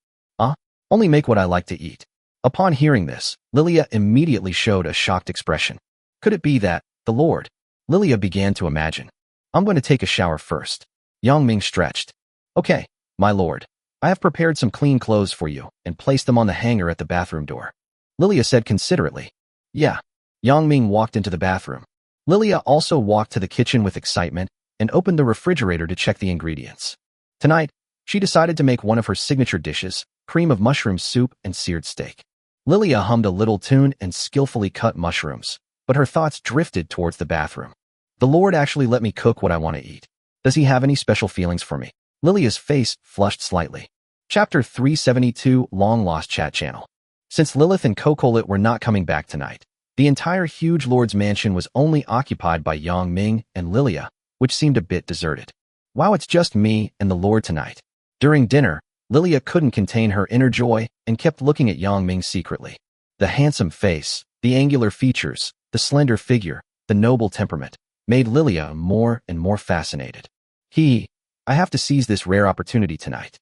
Only make what I like to eat. Upon hearing this, Lilia immediately showed a shocked expression. Could it be that, the Lord? Lilia began to imagine. I'm going to take a shower first. Yang Ming stretched. Okay, my lord. I have prepared some clean clothes for you and placed them on the hanger at the bathroom door. Lilia said considerately. Yeah. Yang Ming walked into the bathroom. Lilia also walked to the kitchen with excitement and opened the refrigerator to check the ingredients. Tonight, she decided to make one of her signature dishes, cream of mushroom soup and seared steak. Lilia hummed a little tune and skillfully cut mushrooms, but her thoughts drifted towards the bathroom. The Lord actually let me cook what I want to eat. Does he have any special feelings for me? Lilia's face flushed slightly. Chapter 372 Long Lost Chat Channel. Since Lilith and Cocolit were not coming back tonight, the entire huge Lord's mansion was only occupied by Yang Ming and Lilia, which seemed a bit deserted. Wow, it's just me and the Lord tonight. During dinner, Lilia couldn't contain her inner joy and kept looking at Yang Ming secretly. The handsome face, the angular features, the slender figure, the noble temperament, made Lilia more and more fascinated. I have to seize this rare opportunity tonight.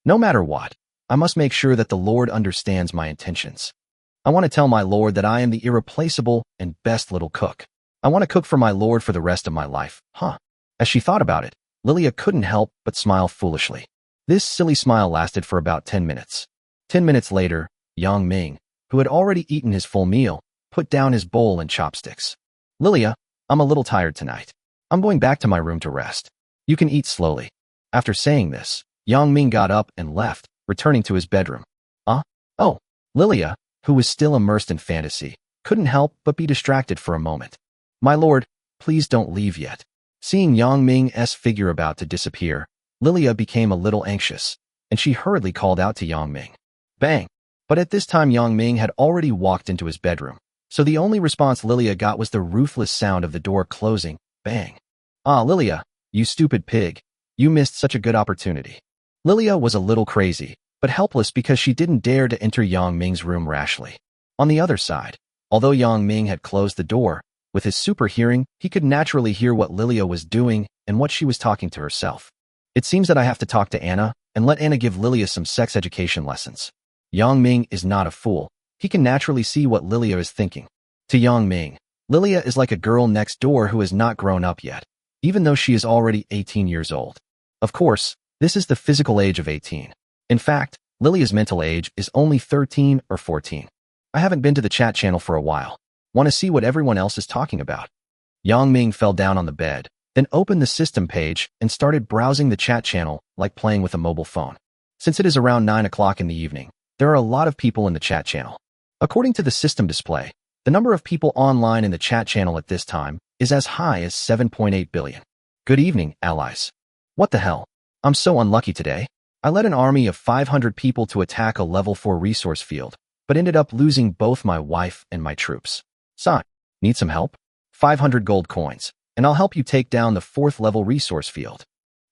No matter what, I must make sure that the Lord understands my intentions. I want to tell my Lord that I am the irreplaceable and best little cook. I want to cook for my Lord for the rest of my life, As she thought about it, Lilia couldn't help but smile foolishly. This silly smile lasted for about 10 minutes. 10 minutes later, Yang Ming, who had already eaten his full meal, put down his bowl and chopsticks. Lilia, I'm a little tired tonight. I'm going back to my room to rest. You can eat slowly. After saying this, Yang Ming got up and left, returning to his bedroom. Oh, Lilia, who was still immersed in fantasy, couldn't help but be distracted for a moment. My lord, please don't leave yet. Seeing Yang Ming's figure about to disappear, Lilia became a little anxious, and she hurriedly called out to Yang Ming. Bang! But at this time Yang Ming had already walked into his bedroom, so the only response Lilia got was the ruthless sound of the door closing. Bang! Ah, Lilia, you stupid pig. You missed such a good opportunity. Lilia was a little crazy, but helpless because she didn't dare to enter Yang Ming's room rashly. On the other side, although Yang Ming had closed the door, with his super hearing, he could naturally hear what Lilia was doing and what she was talking to herself. It seems that I have to talk to Anna and let Anna give Lilia some sex education lessons. Yang Ming is not a fool. He can naturally see what Lilia is thinking. To Yang Ming, Lilia is like a girl next door who has not grown up yet, even though she is already 18 years old. Of course, this is the physical age of 18. In fact, Lilia's mental age is only 13 or 14. I haven't been to the chat channel for a while. Want to see what everyone else is talking about? Yang Ming fell down on the bed, then opened the system page and started browsing the chat channel like playing with a mobile phone. Since it is around 9 o'clock in the evening, there are a lot of people in the chat channel. According to the system display, the number of people online in the chat channel at this time is as high as 7.8 billion. Good evening, allies. What the hell? I'm so unlucky today. I led an army of 500 people to attack a level 4 resource field, but ended up losing both my wife and my troops. Son, need some help? 500 gold coins, and I'll help you take down the 4th level resource field.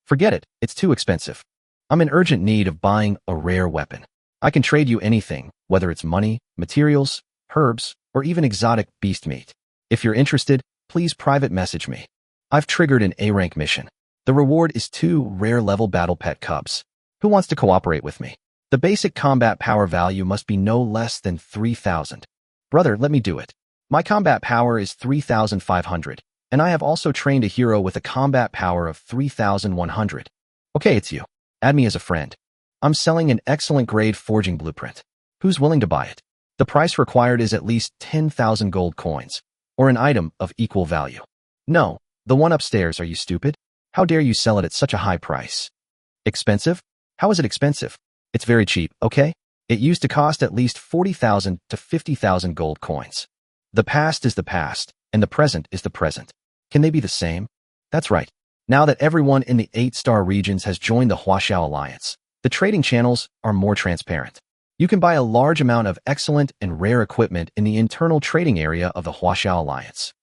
Forget it, it's too expensive. I'm in urgent need of buying a rare weapon. I can trade you anything, whether it's money, materials, herbs, or even exotic beast meat. If you're interested, please private message me. I've triggered an A-rank mission. The reward is 2 rare level battle pet cubs. Who wants to cooperate with me? The basic combat power value must be no less than 3,000. Brother, let me do it. My combat power is 3,500, and I have also trained a hero with a combat power of 3,100. Okay, it's you. Add me as a friend. I'm selling an excellent grade forging blueprint. Who's willing to buy it? The price required is at least 10,000 gold coins, or an item of equal value. No, the one upstairs, are you stupid? How dare you sell it at such a high price? Expensive? How is it expensive? It's very cheap, okay? It used to cost at least 40,000 to 50,000 gold coins. The past is the past, and the present is the present. Can they be the same? That's right. Now that everyone in the 8-star regions has joined the Huaxiao Alliance, the trading channels are more transparent. You can buy a large amount of excellent and rare equipment in the internal trading area of the Huaxiao Alliance.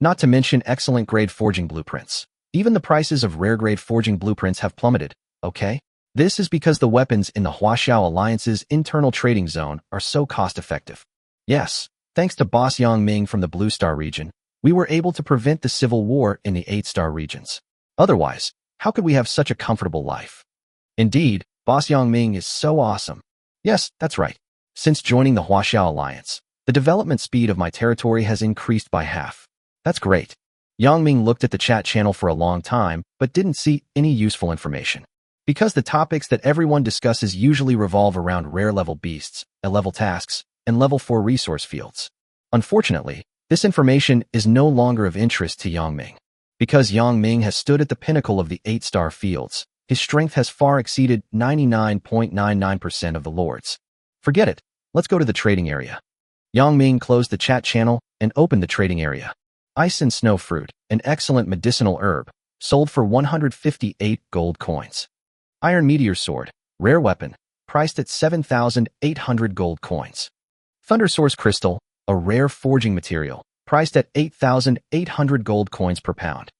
Not to mention excellent grade forging blueprints. Even the prices of rare grade forging blueprints have plummeted, okay? This is because the weapons in the Huaxiao Alliance's internal trading zone are so cost-effective. Yes, thanks to Boss Yang Ming from the Blue Star region, we were able to prevent the civil war in the 8-star regions. Otherwise, how could we have such a comfortable life? Indeed, Boss Yang Ming is so awesome. Yes, that's right. Since joining the Huaxiao Alliance, the development speed of my territory has increased by half. That's great. Yang Ming looked at the chat channel for a long time, but didn't see any useful information. Because the topics that everyone discusses usually revolve around rare level beasts, level tasks, and level 4 resource fields. Unfortunately, this information is no longer of interest to Yang Ming. Because Yang Ming has stood at the pinnacle of the 8-star fields, his strength has far exceeded 99.99% of the lords. Forget it. Let's go to the trading area. Yang Ming closed the chat channel and opened the trading area. Ice and snow fruit, an excellent medicinal herb, sold for 158 gold coins. Iron meteor sword, rare weapon, priced at 7,800 gold coins. Thunder source crystal, a rare forging material, priced at 8,800 gold coins per pound.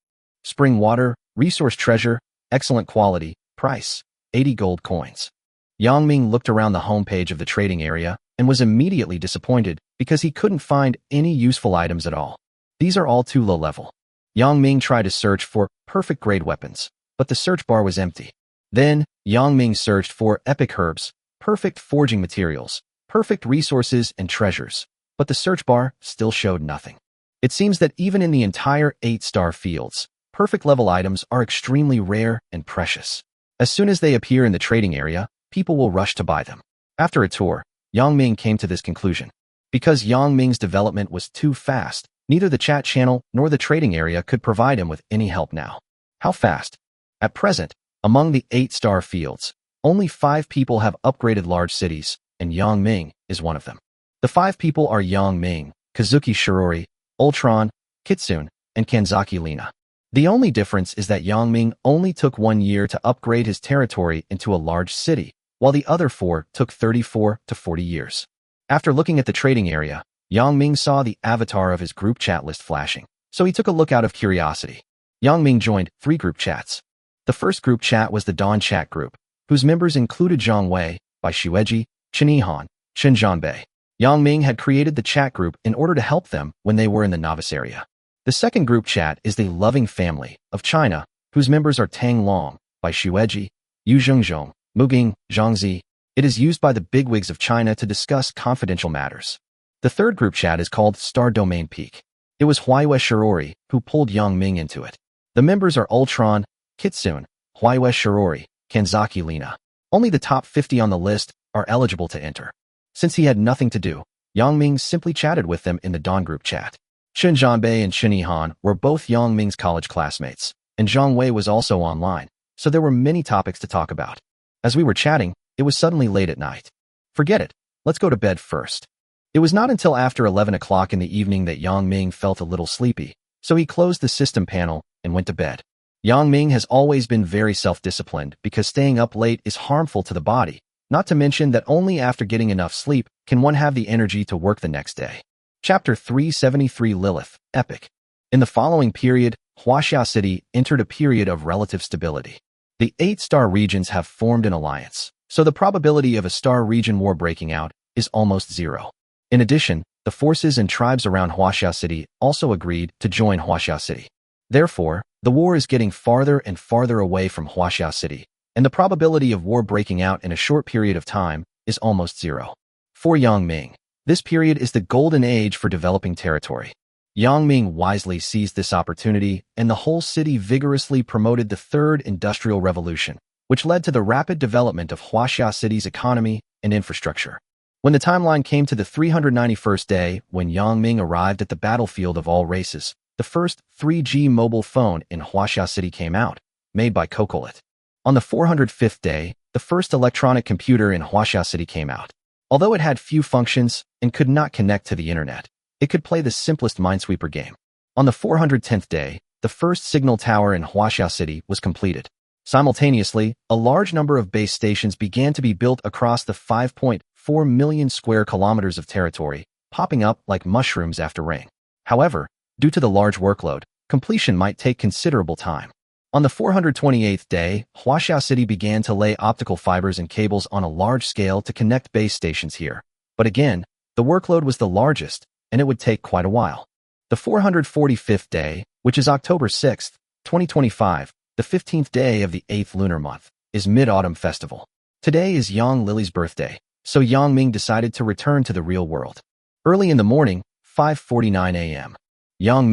Spring water, resource treasure, excellent quality, price, 80 gold coins. Yang Ming looked around the homepage of the trading area and was immediately disappointed because he couldn't find any useful items at all. These are all too low level. Yang Ming tried to search for perfect grade weapons, but the search bar was empty. Then, Yang Ming searched for epic herbs, perfect forging materials, perfect resources and treasures, but the search bar still showed nothing. It seems that even in the entire 8-star fields, perfect level items are extremely rare and precious. As soon as they appear in the trading area, people will rush to buy them. After a tour, Yang Ming came to this conclusion. Because Yang Ming's development was too fast, Neither the chat channel nor the trading area could provide him with any help now. How fast? At present, among the 8-star fields, only 5 people have upgraded large cities, and Yang Ming is one of them. The 5 people are Yang Ming, Kazuki Shirori, Ultron, Kitsune, and Kanzaki Lina. The only difference is that Yang Ming only took 1 year to upgrade his territory into a large city, while the other 4 took 34 to 40 years. After looking at the trading area, Yang Ming saw the avatar of his group chat list flashing, so he took a look out of curiosity. Yang Ming joined 3 group chats. The first group chat was the Dawn Chat group, whose members included Zhang Wei, Bai Shueji, Chen Yihan, Chen Zhanbei. Yang Ming had created the chat group in order to help them when they were in the novice area. The second group chat is the Loving Family of China, whose members are Tang Long, Bai Shueji, Yu Zhengzhong, Muging, Zhangzi. It is used by the bigwigs of China to discuss confidential matters. The third group chat is called Star Domain Peak. It was Huiwe Shirori who pulled Yang Ming into it. The members are Ultron, Kitsune, Huiwe Shirori, Kanzaki Lina. Only the top 50 on the list are eligible to enter. Since he had nothing to do, Yang Ming simply chatted with them in the Dawn group chat. Chen Zhanbei and Chen Yihan were both Yang Ming's college classmates, and Zhang Wei was also online, so there were many topics to talk about. As we were chatting, it was suddenly late at night. Forget it, let's go to bed first. It was not until after 11 o'clock in the evening that Yang Ming felt a little sleepy, so he closed the system panel and went to bed. Yang Ming has always been very self-disciplined because staying up late is harmful to the body, not to mention that only after getting enough sleep can one have the energy to work the next day. Chapter 373 Lilith, Epic. In the following period, Huaxia City entered a period of relative stability. The 8-star regions have formed an alliance, so the probability of a star region war breaking out is almost zero. In addition, the forces and tribes around Huaxia City also agreed to join Huaxia City. Therefore, the war is getting farther and farther away from Huaxia City, and the probability of war breaking out in a short period of time is almost zero. For Yang Ming, this period is the golden age for developing territory. Yang Ming wisely seized this opportunity, and the whole city vigorously promoted the Third Industrial Revolution, which led to the rapid development of Huaxia City's economy and infrastructure. When the timeline came to the 391st day, when Yang Ming arrived at the battlefield of all races, the first 3G mobile phone in Huaxia City came out, made by Cocolit. On the 405th day, the first electronic computer in Huaxia City came out. Although it had few functions and could not connect to the internet, it could play the simplest Minesweeper game. On the 410th day, the first signal tower in Huaxia City was completed. Simultaneously, a large number of base stations began to be built across the 5.4 million square kilometers of territory, popping up like mushrooms after rain. However, due to the large workload, completion might take considerable time. On the 428th day, Huaxia City began to lay optical fibers and cables on a large scale to connect base stations here. But again, the workload was the largest, and it would take quite a while. The 445th day, which is October 6, 2025, the 15th day of the 8th lunar month, is Mid-Autumn Festival. Today is Yang Lily's birthday, so Yang Ming decided to return to the real world. Early in the morning, 5:49 a.m. Yang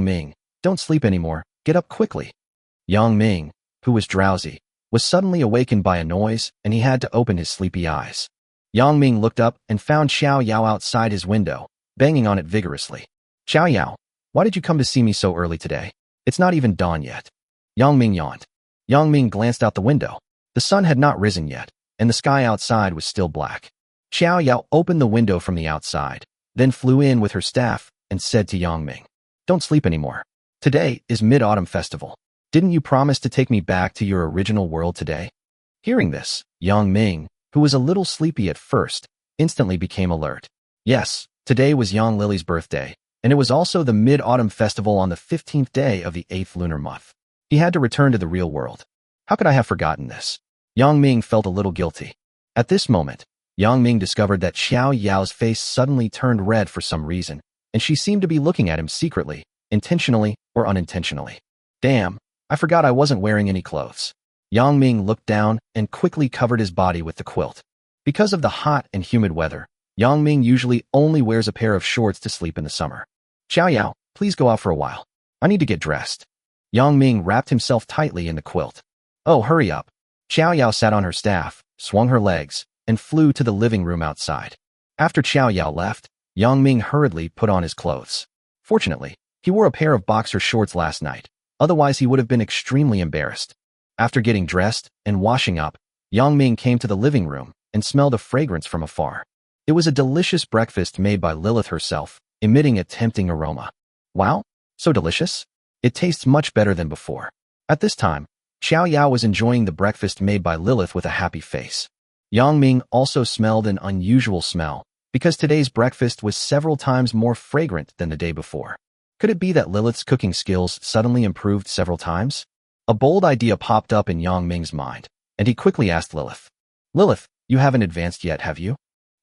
Ming, don't sleep anymore, get up quickly. Yang Ming, who was drowsy, was suddenly awakened by a noise, and he had to open his sleepy eyes. Yang Ming looked up and found Xiao Yao outside his window, banging on it vigorously. Xiao Yao, why did you come to see me so early today? It's not even dawn yet. Yang Ming yawned. Yang Ming glanced out the window. The sun had not risen yet, and the sky outside was still black. Xiao Yao opened the window from the outside, then flew in with her staff and said to Yang Ming, "Don't sleep anymore. Today is Mid-Autumn Festival. Didn't you promise to take me back to your original world today?" Hearing this, Yang Ming, who was a little sleepy at first, instantly became alert. Yes, today was Yang Lily's birthday, and it was also the Mid-Autumn Festival on the 15th day of the 8th lunar month. He had to return to the real world. How could I have forgotten this? Yang Ming felt a little guilty. At this moment, Yang Ming discovered that Xiao Yao's face suddenly turned red for some reason, and she seemed to be looking at him secretly, intentionally or unintentionally. Damn, I forgot I wasn't wearing any clothes. Yang Ming looked down and quickly covered his body with the quilt. Because of the hot and humid weather, Yang Ming usually only wears a pair of shorts to sleep in the summer. Xiao Yao, please go out for a while. I need to get dressed. Yang Ming wrapped himself tightly in the quilt. Oh, hurry up. Xiao Yao sat on her staff, swung her legs, and flew to the living room outside. After Xiao Yao left, Yang Ming hurriedly put on his clothes. Fortunately, he wore a pair of boxer shorts last night, otherwise he would have been extremely embarrassed. After getting dressed and washing up, Yang Ming came to the living room and smelled a fragrance from afar. It was a delicious breakfast made by Lilith herself, emitting a tempting aroma. Wow, so delicious? It tastes much better than before. At this time, Xiao Yao was enjoying the breakfast made by Lilith with a happy face. Yang Ming also smelled an unusual smell, because today's breakfast was several times more fragrant than the day before. Could it be that Lilith's cooking skills suddenly improved several times? A bold idea popped up in Yang Ming's mind, and he quickly asked Lilith. Lilith, you haven't advanced yet, have you?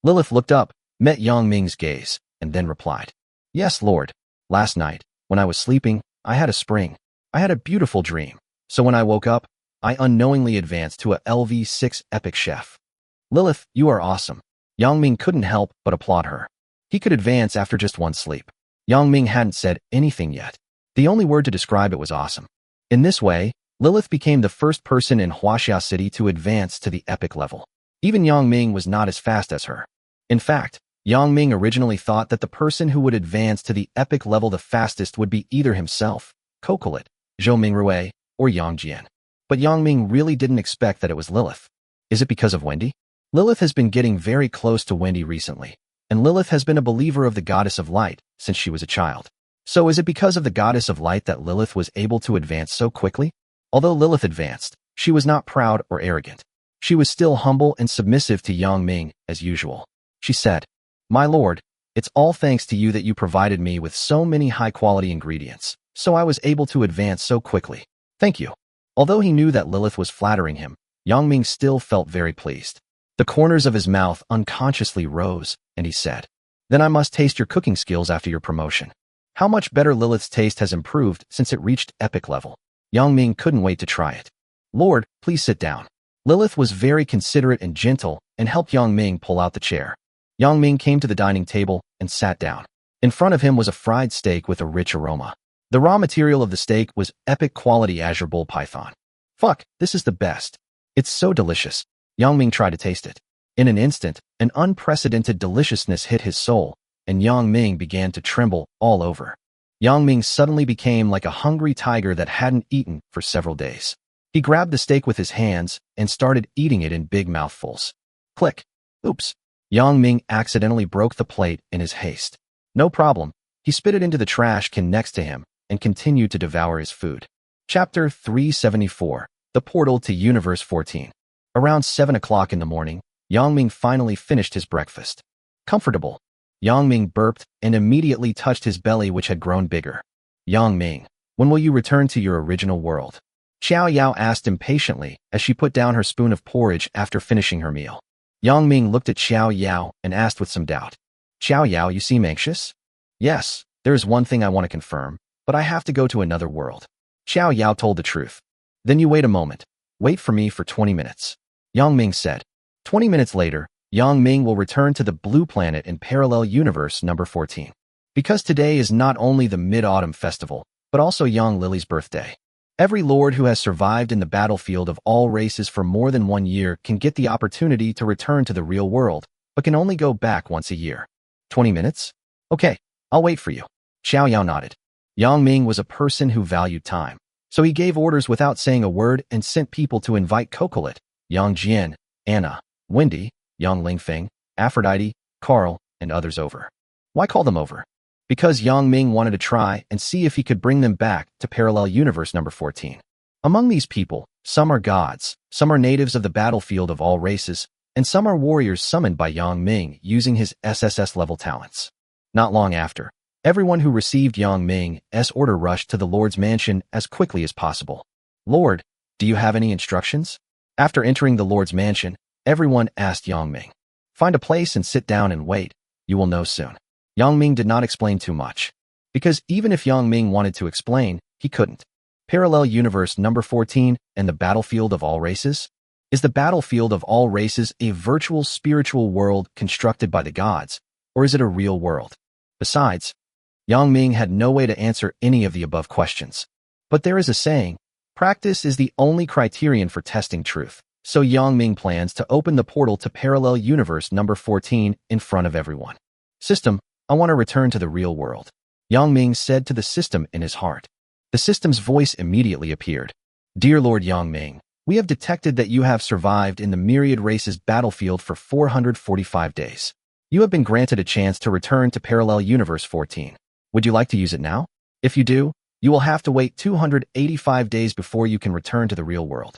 Lilith looked up, met Yang Ming's gaze, and then replied. Yes, Lord. Last night, when I was sleeping, I had a spring. I had a beautiful dream. So when I woke up, I unknowingly advanced to a LV6 epic chef. Lilith, you are awesome. Yang Ming couldn't help but applaud her. He could advance after just one sleep. Yang Ming hadn't said anything yet. The only word to describe it was awesome. In this way, Lilith became the first person in Huaxia City to advance to the epic level. Even Yang Ming was not as fast as her. In fact, Yang Ming originally thought that the person who would advance to the epic level the fastest would be either himself, Cocolet, Zhou Mingrui, or Yang Jian. But Yang Ming really didn't expect that it was Lilith. Is it because of Wendy? Lilith has been getting very close to Wendy recently, and Lilith has been a believer of the Goddess of Light since she was a child. So is it because of the Goddess of Light that Lilith was able to advance so quickly? Although Lilith advanced, she was not proud or arrogant. She was still humble and submissive to Yang Ming as usual. She said, My lord, it's all thanks to you that you provided me with so many high-quality ingredients, so I was able to advance so quickly. Thank you. Although he knew that Lilith was flattering him, Yang Ming still felt very pleased. The corners of his mouth unconsciously rose, and he said, Then I must taste your cooking skills after your promotion. How much better Lilith's taste has improved since it reached epic level. Yang Ming couldn't wait to try it. Lord, please sit down. Lilith was very considerate and gentle and helped Yang Ming pull out the chair. Yang Ming came to the dining table and sat down. In front of him was a fried steak with a rich aroma. The raw material of the steak was epic quality Azure Bull Python. Fuck, this is the best. It's so delicious. Yang Ming tried to taste it. In an instant, an unprecedented deliciousness hit his soul, and Yang Ming began to tremble all over. Yang Ming suddenly became like a hungry tiger that hadn't eaten for several days. He grabbed the steak with his hands and started eating it in big mouthfuls. Click. Oops. Yang Ming accidentally broke the plate in his haste. No problem. He spit it into the trash can next to him and continued to devour his food. Chapter 374. The Portal to Universe 14. Around 7 o'clock in the morning, Yang Ming finally finished his breakfast. Comfortable. Yang Ming burped and immediately touched his belly, which had grown bigger. Yang Ming, when will you return to your original world? Xiao Yao asked impatiently as she put down her spoon of porridge after finishing her meal. Yang Ming looked at Xiao Yao and asked with some doubt. Xiao Yao, you seem anxious? Yes, there is one thing I want to confirm, but I have to go to another world. Xiao Yao told the truth. Then you wait a moment. Wait for me for 20 minutes. Yang Ming said. 20 minutes later, Yang Ming will return to the blue planet in parallel universe number 14. Because today is not only the Mid-Autumn Festival, but also Yang Lily's birthday. Every lord who has survived in the battlefield of all races for more than 1 year can get the opportunity to return to the real world, but can only go back once a year. 20 minutes? Okay, I'll wait for you. Xiao Yao nodded. Yang Ming was a person who valued time, so he gave orders without saying a word and sent people to invite Cocolet, Yang Jian, Anna, Wendy, Yang Lingfeng, Aphrodite, Carl, and others over. Why call them over? Because Yang Ming wanted to try and see if he could bring them back to parallel universe number 14. Among these people, some are gods, some are natives of the battlefield of all races, and some are warriors summoned by Yang Ming using his SSS-level talents. Not long after, everyone who received Yang Ming's order rushed to the Lord's mansion as quickly as possible. Lord, do you have any instructions? After entering the Lord's mansion, everyone asked Yang Ming. Find a place and sit down and wait. You will know soon. Yang Ming did not explain too much, because even if Yang Ming wanted to explain, he couldn't. Parallel universe number 14 and the battlefield of all races? Is the battlefield of all races a virtual spiritual world constructed by the gods, or is it a real world? Besides, Yang Ming had no way to answer any of the above questions. But there is a saying, practice is the only criterion for testing truth, so Yang Ming plans to open the portal to parallel universe number 14 in front of everyone. System, I want to return to the real world. Yang Ming said to the system in his heart. The system's voice immediately appeared. Dear Lord Yang Ming, we have detected that you have survived in the myriad races battlefield for 445 days. You have been granted a chance to return to Parallel Universe 14. Would you like to use it now? If you do, you will have to wait 285 days before you can return to the real world.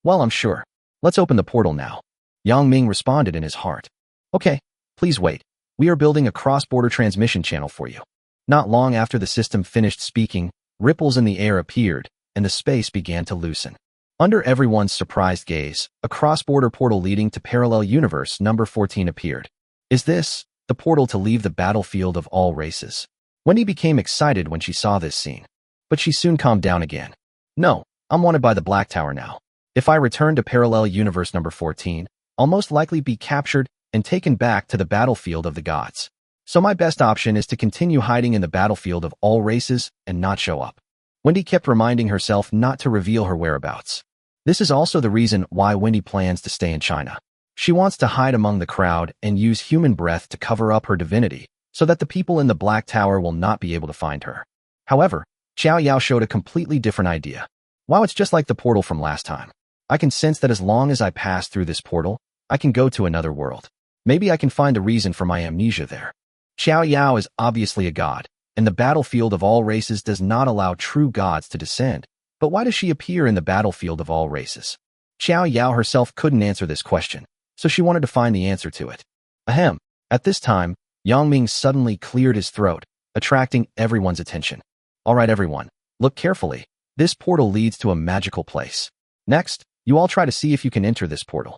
Well, I'm sure. Let's open the portal now. Yang Ming responded in his heart. Okay, please wait. We are building a cross-border transmission channel for you. Not long after the system finished speaking, ripples in the air appeared, and the space began to loosen. Under everyone's surprised gaze, a cross-border portal leading to Parallel Universe number 14 appeared. Is this the portal to leave the battlefield of all races? Wendy became excited when she saw this scene, but she soon calmed down again. No, I'm wanted by the Black Tower now. If I return to Parallel Universe number 14, I'll most likely be captured and taken back to the battlefield of the gods. So my best option is to continue hiding in the battlefield of all races and not show up. Wendy kept reminding herself not to reveal her whereabouts. This is also the reason why Wendy plans to stay in China. She wants to hide among the crowd and use human breath to cover up her divinity, so that the people in the Black Tower will not be able to find her. However, Xiao Yao showed a completely different idea. Wow, it's just like the portal from last time. I can sense that as long as I pass through this portal, I can go to another world. Maybe I can find a reason for my amnesia there. Xiao Yao is obviously a god, and the battlefield of all races does not allow true gods to descend. But why does she appear in the battlefield of all races? Xiao Yao herself couldn't answer this question, so she wanted to find the answer to it. Ahem. At this time, Yang Ming suddenly cleared his throat, attracting everyone's attention. All right, everyone, look carefully. This portal leads to a magical place. Next, you all try to see if you can enter this portal.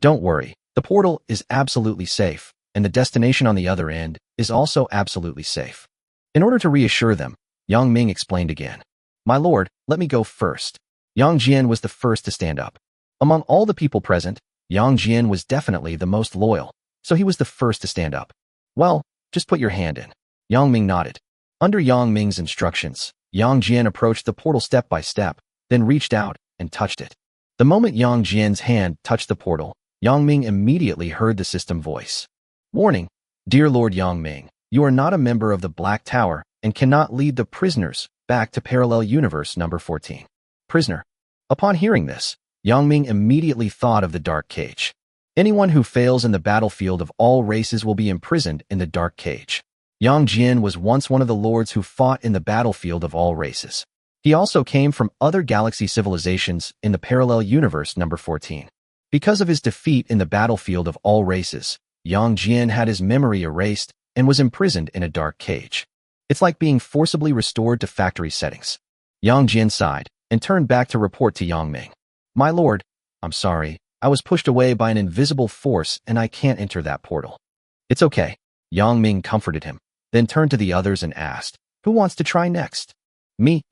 Don't worry, the portal is absolutely safe, and the destination on the other end is also absolutely safe. In order to reassure them, Yang Ming explained again. My lord, let me go first. Yang Jian was the first to stand up. Among all the people present, Yang Jian was definitely the most loyal, so he was the first to stand up. Well, just put your hand in. Yang Ming nodded. Under Yang Ming's instructions, Yang Jian approached the portal step by step, then reached out and touched it. The moment Yang Jian's hand touched the portal, Yang Ming immediately heard the system voice. Warning, dear Lord Yang Ming, you are not a member of the Black Tower and cannot lead the prisoners back to Parallel Universe number 14. Prisoner. Upon hearing this, Yang Ming immediately thought of the Dark Cage. Anyone who fails in the battlefield of all races will be imprisoned in the Dark Cage. Yang Jian was once one of the lords who fought in the battlefield of all races. He also came from other galaxy civilizations in the Parallel Universe number 14. Because of his defeat in the battlefield of all races, Yang Jian had his memory erased and was imprisoned in a dark cage. It's like being forcibly restored to factory settings. Yang Jian sighed and turned back to report to Yang Ming. My lord, I'm sorry, I was pushed away by an invisible force and I can't enter that portal. It's okay. Yang Ming comforted him, then turned to the others and asked, who wants to try next? Me.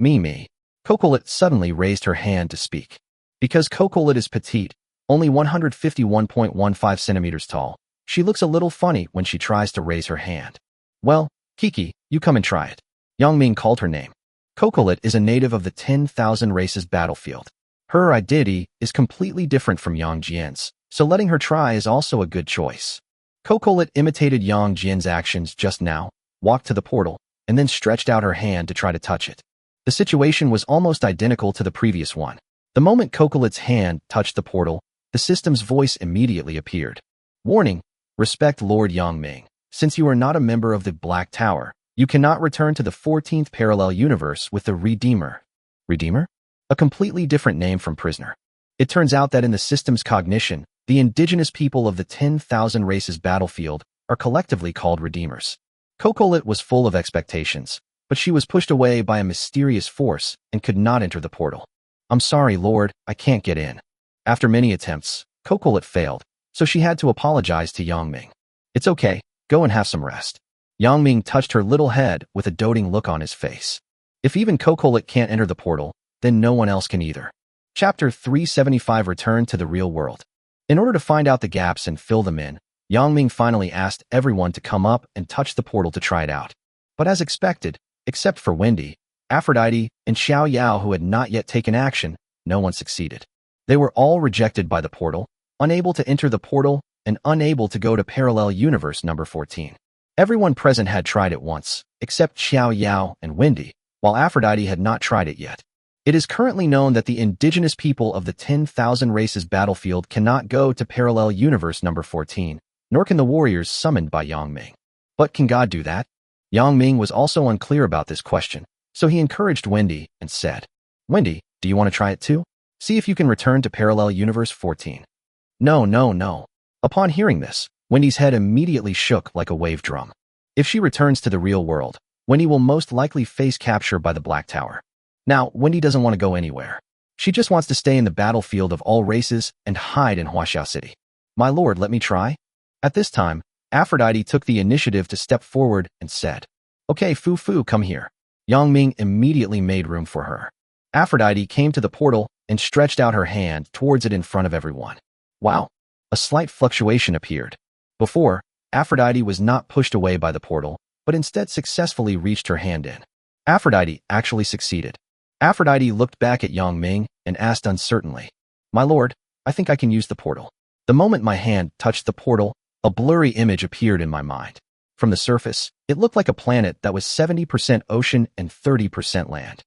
Cocolet suddenly raised her hand to speak. Because Cocolet is petite, only 151.15 centimeters tall, she looks a little funny when she tries to raise her hand. Well, Kiki, you come and try it. Yang Ming called her name. Cocolet is a native of the 10,000 races battlefield. Her identity is completely different from Yang Jian's, so letting her try is also a good choice. Cocolet imitated Yang Jian's actions just now, walked to the portal, and then stretched out her hand to try to touch it. The situation was almost identical to the previous one. The moment Cocolet's hand touched the portal, the system's voice immediately appeared. Warning, respect Lord Yang Ming. Since you are not a member of the Black Tower, you cannot return to the 14th parallel universe with the Redeemer. Redeemer? A completely different name from prisoner. It turns out that in the system's cognition, the indigenous people of the 10,000 races battlefield are collectively called Redeemers. Cocolet was full of expectations, but she was pushed away by a mysterious force and could not enter the portal. I'm sorry, Lord, I can't get in. After many attempts, Cocolet failed, so she had to apologize to Yang Ming. It's okay, go and have some rest. Yang Ming touched her little head with a doting look on his face. If even Cocolet can't enter the portal, then no one else can either. Chapter 375 Return to the Real World. In order to find out the gaps and fill them in, Yang Ming finally asked everyone to come up and touch the portal to try it out. But as expected, except for Wendy, Aphrodite, and Xiao Yao who had not yet taken action, no one succeeded. They were all rejected by the portal, unable to enter the portal, and unable to go to Parallel Universe number 14. Everyone present had tried it once, except Xiao Yao and Wendy, while Aphrodite had not tried it yet. It is currently known that the indigenous people of the 10,000 races battlefield cannot go to parallel universe number 14, nor can the warriors summoned by Yang Ming. But can God do that? Yang Ming was also unclear about this question, so he encouraged Wendy and said, Wendy, do you want to try it too? See if you can return to parallel universe 14. No, no, no. Upon hearing this, Wendy's head immediately shook like a wave drum. If she returns to the real world, Wendy will most likely face capture by the Black Tower. Now, Wendy doesn't want to go anywhere. She just wants to stay in the battlefield of all races and hide in Huaxiao City. My lord, let me try? At this time, Aphrodite took the initiative to step forward and said, Okay, Fu Fu, come here. Yang Ming immediately made room for her. Aphrodite came to the portal and stretched out her hand towards it in front of everyone. Wow! A slight fluctuation appeared. Before, Aphrodite was not pushed away by the portal, but instead successfully reached her hand in. Aphrodite actually succeeded. Aphrodite looked back at Yang Ming and asked uncertainly, My lord, I think I can use the portal. The moment my hand touched the portal, a blurry image appeared in my mind. From the surface, it looked like a planet that was 70% ocean and 30% land.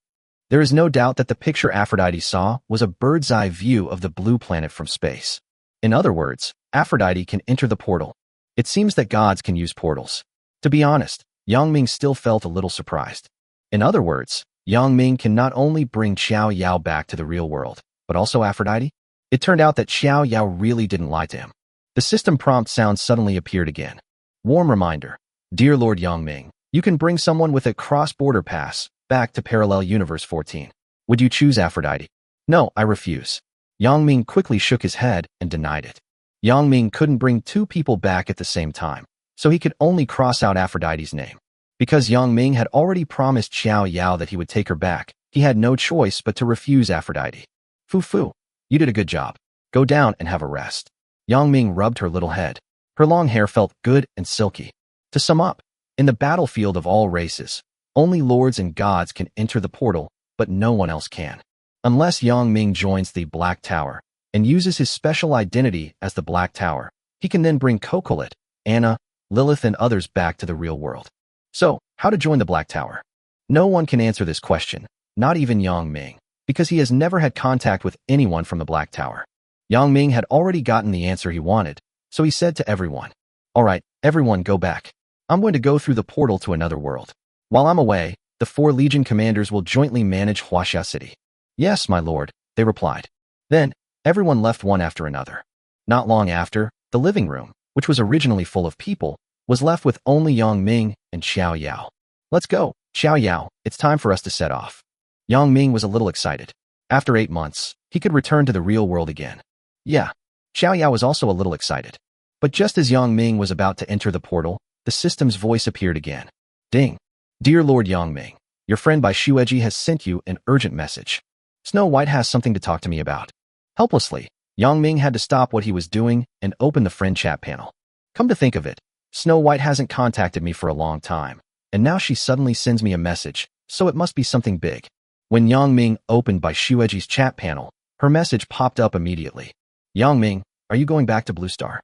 There is no doubt that the picture Aphrodite saw was a bird's-eye view of the blue planet from space. In other words, Aphrodite can enter the portal. It seems that gods can use portals. To be honest, Yang Ming still felt a little surprised. In other words, Yang Ming can not only bring Xiao Yao back to the real world, but also Aphrodite? It turned out that Xiao Yao really didn't lie to him. The system prompt sound suddenly appeared again. Warm reminder. Dear Lord Yang Ming, you can bring someone with a cross-border pass back to parallel universe 14. Would you choose Aphrodite? No, I refuse. Yang Ming quickly shook his head and denied it. Yang Ming couldn't bring two people back at the same time, so he could only cross out Aphrodite's name. Because Yang Ming had already promised Xiao Yao that he would take her back, he had no choice but to refuse Aphrodite. Fu Fu, you did a good job. Go down and have a rest. Yang Ming rubbed her little head. Her long hair felt good and silky. To sum up, in the battlefield of all races, only lords and gods can enter the portal, but no one else can. Unless Yang Ming joins the Black Tower and uses his special identity as the Black Tower, he can then bring Cocolet, Anna, Lilith, and others back to the real world. So, how to join the Black Tower? No one can answer this question, not even Yang Ming, because he has never had contact with anyone from the Black Tower. Yang Ming had already gotten the answer he wanted, so he said to everyone, All right, everyone go back. I'm going to go through the portal to another world. While I'm away, the 4 Legion commanders will jointly manage Huaxia City. Yes, my lord, they replied. Then, everyone left one after another. Not long after, the living room, which was originally full of people, was left with only Yang Ming and Xiao Yao. Let's go, Xiao Yao, it's time for us to set off. Yang Ming was a little excited. After 8 months, he could return to the real world again. Yeah, Xiao Yao was also a little excited. But just as Yang Ming was about to enter the portal, the system's voice appeared again. Ding. Dear Lord Yang Ming, your friend Bai Shueji has sent you an urgent message. Snow White has something to talk to me about. Helplessly, Yang Ming had to stop what he was doing and open the friend chat panel. Come to think of it, Snow White hasn't contacted me for a long time, and now she suddenly sends me a message, so it must be something big. When Yang Ming opened Bai Shueji's chat panel, her message popped up immediately. Yang Ming, are you going back to Blue Star?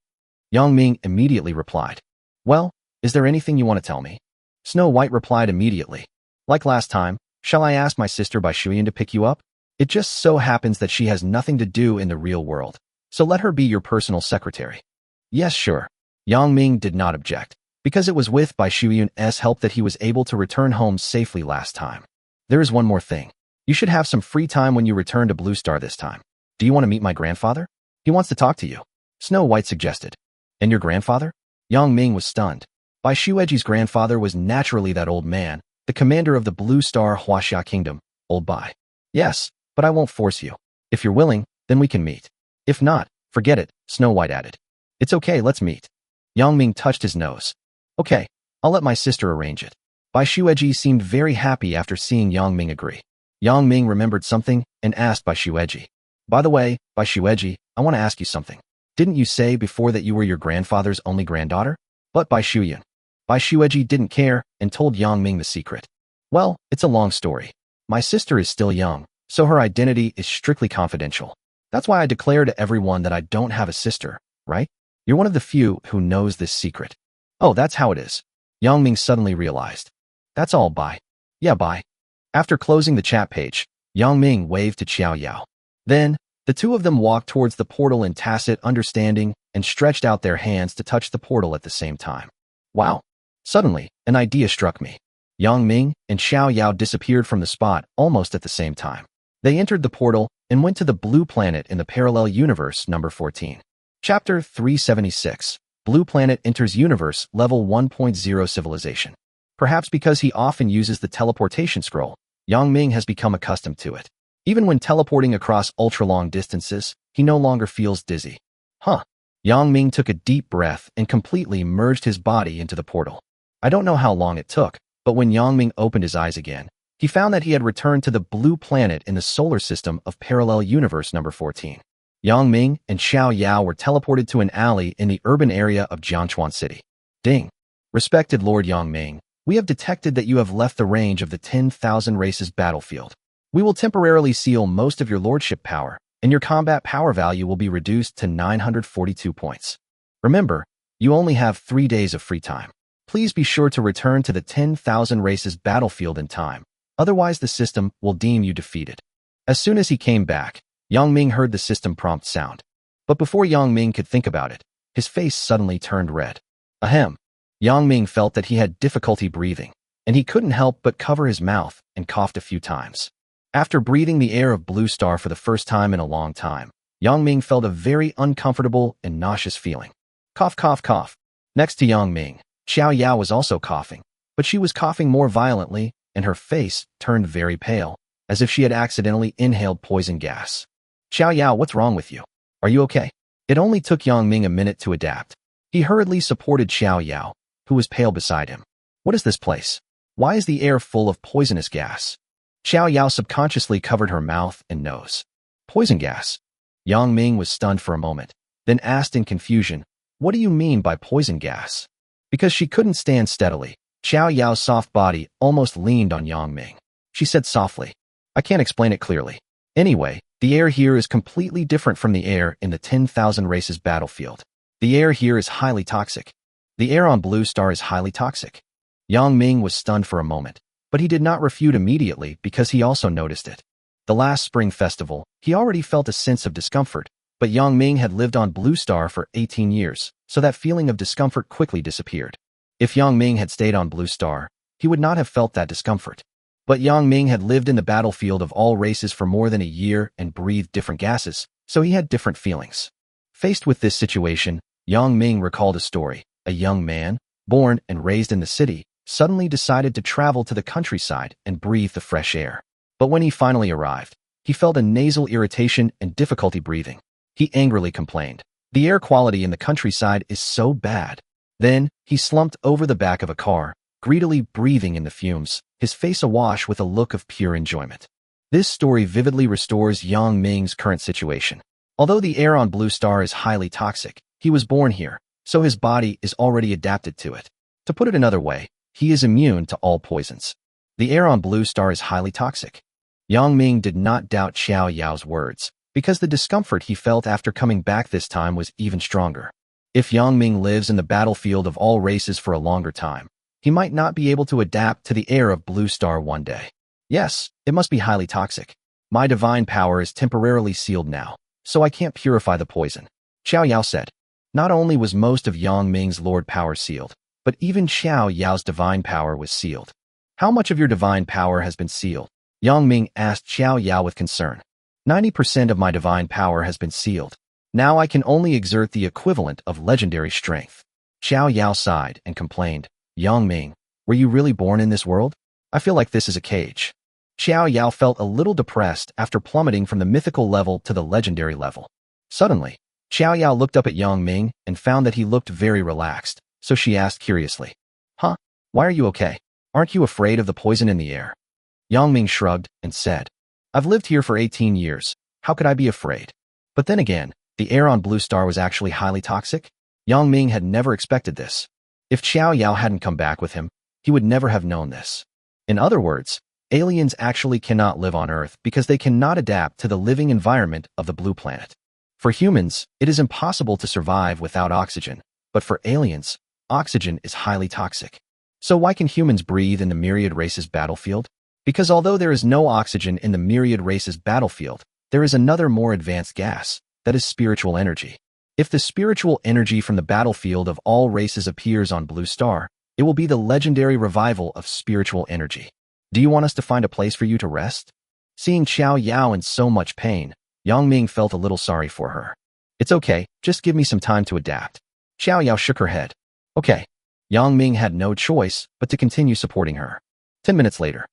Yang Ming immediately replied. Well, is there anything you want to tell me? Snow White replied immediately. Like last time, shall I ask my sister Bai Shuyan to pick you up? It just so happens that she has nothing to do in the real world, so let her be your personal secretary. Yes, sure. Yang Ming did not object, because it was with Bai Shuyun's help that he was able to return home safely last time. There is one more thing. You should have some free time when you return to Blue Star this time. Do you want to meet my grandfather? He wants to talk to you. Snow White suggested. And your grandfather? Yang Ming was stunned. Bai Shueji's grandfather was naturally that old man, the commander of the Blue Star Huaxia Kingdom, old Bai. Yes, but I won't force you. If you're willing, then we can meet. If not, forget it, Snow White added. It's okay, let's meet. Yang Ming touched his nose. Okay, I'll let my sister arrange it. Bai Shueji seemed very happy after seeing Yang Ming agree. Yang Ming remembered something and asked Bai Shueji. By the way, Bai Shueji, I want to ask you something. Didn't you say before that you were your grandfather's only granddaughter? But Bai Shuyan. Bai Shueji didn't care and told Yang Ming the secret. Well, it's a long story. My sister is still young, so her identity is strictly confidential. That's why I declare to everyone that I don't have a sister, right? You're one of the few who knows this secret. Oh, that's how it is. Yang Ming suddenly realized. That's all, bye. Yeah, bye. After closing the chat page, Yang Ming waved to Xiao Yao. Then, the two of them walked towards the portal in tacit understanding and stretched out their hands to touch the portal at the same time. Wow. Suddenly, an idea struck me. Yang Ming and Xiao Yao disappeared from the spot almost at the same time. They entered the portal and went to the blue planet in the parallel universe number 14. Chapter 376. Blue Planet enters universe level 1.0 civilization. Perhaps because he often uses the teleportation scroll, Yang Ming has become accustomed to it. Even when teleporting across ultra-long distances, he no longer feels dizzy. Yang Ming took a deep breath and completely merged his body into the portal. I don't know how long it took, but when Yang Ming opened his eyes again, he found that he had returned to the blue planet in the solar system of parallel universe number 14. Yang Ming and Xiao Yao were teleported to an alley in the urban area of Jianchuan City. Ding. Respected Lord Yang Ming, we have detected that you have left the range of the 10,000 races battlefield. We will temporarily seal most of your lordship power, and your combat power value will be reduced to 942 points. Remember, you only have 3 days of free time. Please be sure to return to the 10,000 races battlefield in time, otherwise the system will deem you defeated. As soon as he came back, Yang Ming heard the system prompt sound. But before Yang Ming could think about it, his face suddenly turned red. Ahem. Yang Ming felt that he had difficulty breathing, and he couldn't help but cover his mouth and coughed a few times. After breathing the air of Blue Star for the first time in a long time, Yang Ming felt a very uncomfortable and nauseous feeling. Cough, cough, cough. Next to Yang Ming, Xiao Yao was also coughing, but she was coughing more violently, and her face turned very pale, as if she had accidentally inhaled poison gas. Xiao Yao, what's wrong with you? Are you okay? It only took Yang Ming a minute to adapt. He hurriedly supported Xiao Yao, who was pale beside him. What is this place? Why is the air full of poisonous gas? Xiao Yao subconsciously covered her mouth and nose. Poison gas? Yang Ming was stunned for a moment, then asked in confusion, what do you mean by poison gas? Because she couldn't stand steadily, Xiao Yao's soft body almost leaned on Yang Ming. She said softly, I can't explain it clearly. Anyway, the air here is completely different from the air in the 10,000 races battlefield. The air here is highly toxic. The air on Blue Star is highly toxic. Yang Ming was stunned for a moment, but he did not refute immediately because he also noticed it. The last spring festival, he already felt a sense of discomfort, but Yang Ming had lived on Blue Star for 18 years, so that feeling of discomfort quickly disappeared. If Yang Ming had stayed on Blue Star, he would not have felt that discomfort. But Yang Ming had lived in the battlefield of all races for more than a year and breathed different gases, so he had different feelings. Faced with this situation, Yang Ming recalled a story. A young man, born and raised in the city, suddenly decided to travel to the countryside and breathe the fresh air. But when he finally arrived, he felt a nasal irritation and difficulty breathing. He angrily complained, the air quality in the countryside is so bad. Then, he slumped over the back of a car, greedily breathing in the fumes, his face awash with a look of pure enjoyment. This story vividly restores Yang Ming's current situation. Although the air on Blue Star is highly toxic, he was born here, so his body is already adapted to it. To put it another way, he is immune to all poisons. The air on Blue Star is highly toxic. Yang Ming did not doubt Xiao Yao's words, because the discomfort he felt after coming back this time was even stronger. If Yang Ming lives in the battlefield of all races for a longer time, he might not be able to adapt to the air of Blue Star one day. Yes, it must be highly toxic. My divine power is temporarily sealed now, so I can't purify the poison. Xiao Yao said. Not only was most of Yang Ming's lord power sealed, but even Xiao Yao's divine power was sealed. How much of your divine power has been sealed? Yang Ming asked Xiao Yao with concern. 90% of my divine power has been sealed. Now I can only exert the equivalent of legendary strength. Xiao Yao sighed and complained, Yang Ming, were you really born in this world? I feel like this is a cage. Xiao Yao felt a little depressed after plummeting from the mythical level to the legendary level. Suddenly, Xiao Yao looked up at Yang Ming and found that he looked very relaxed, so she asked curiously, Huh? Why are you okay? Aren't you afraid of the poison in the air? Yang Ming shrugged and said, I've lived here for 18 years. How could I be afraid? But then again, the air on Blue Star was actually highly toxic? Yang Ming had never expected this. If Xiao Yao hadn't come back with him, he would never have known this. In other words, aliens actually cannot live on Earth because they cannot adapt to the living environment of the blue planet. For humans, it is impossible to survive without oxygen, but for aliens, oxygen is highly toxic. So why can humans breathe in the myriad races battlefield? Because although there is no oxygen in the myriad races battlefield, there is another more advanced gas, that is spiritual energy. If the spiritual energy from the battlefield of all races appears on Blue Star, it will be the legendary revival of spiritual energy. Do you want us to find a place for you to rest? Seeing Xiao Yao in so much pain, Yang Ming felt a little sorry for her. It's okay, just give me some time to adapt. Xiao Yao shook her head. Okay. Yang Ming had no choice but to continue supporting her. 10 minutes later.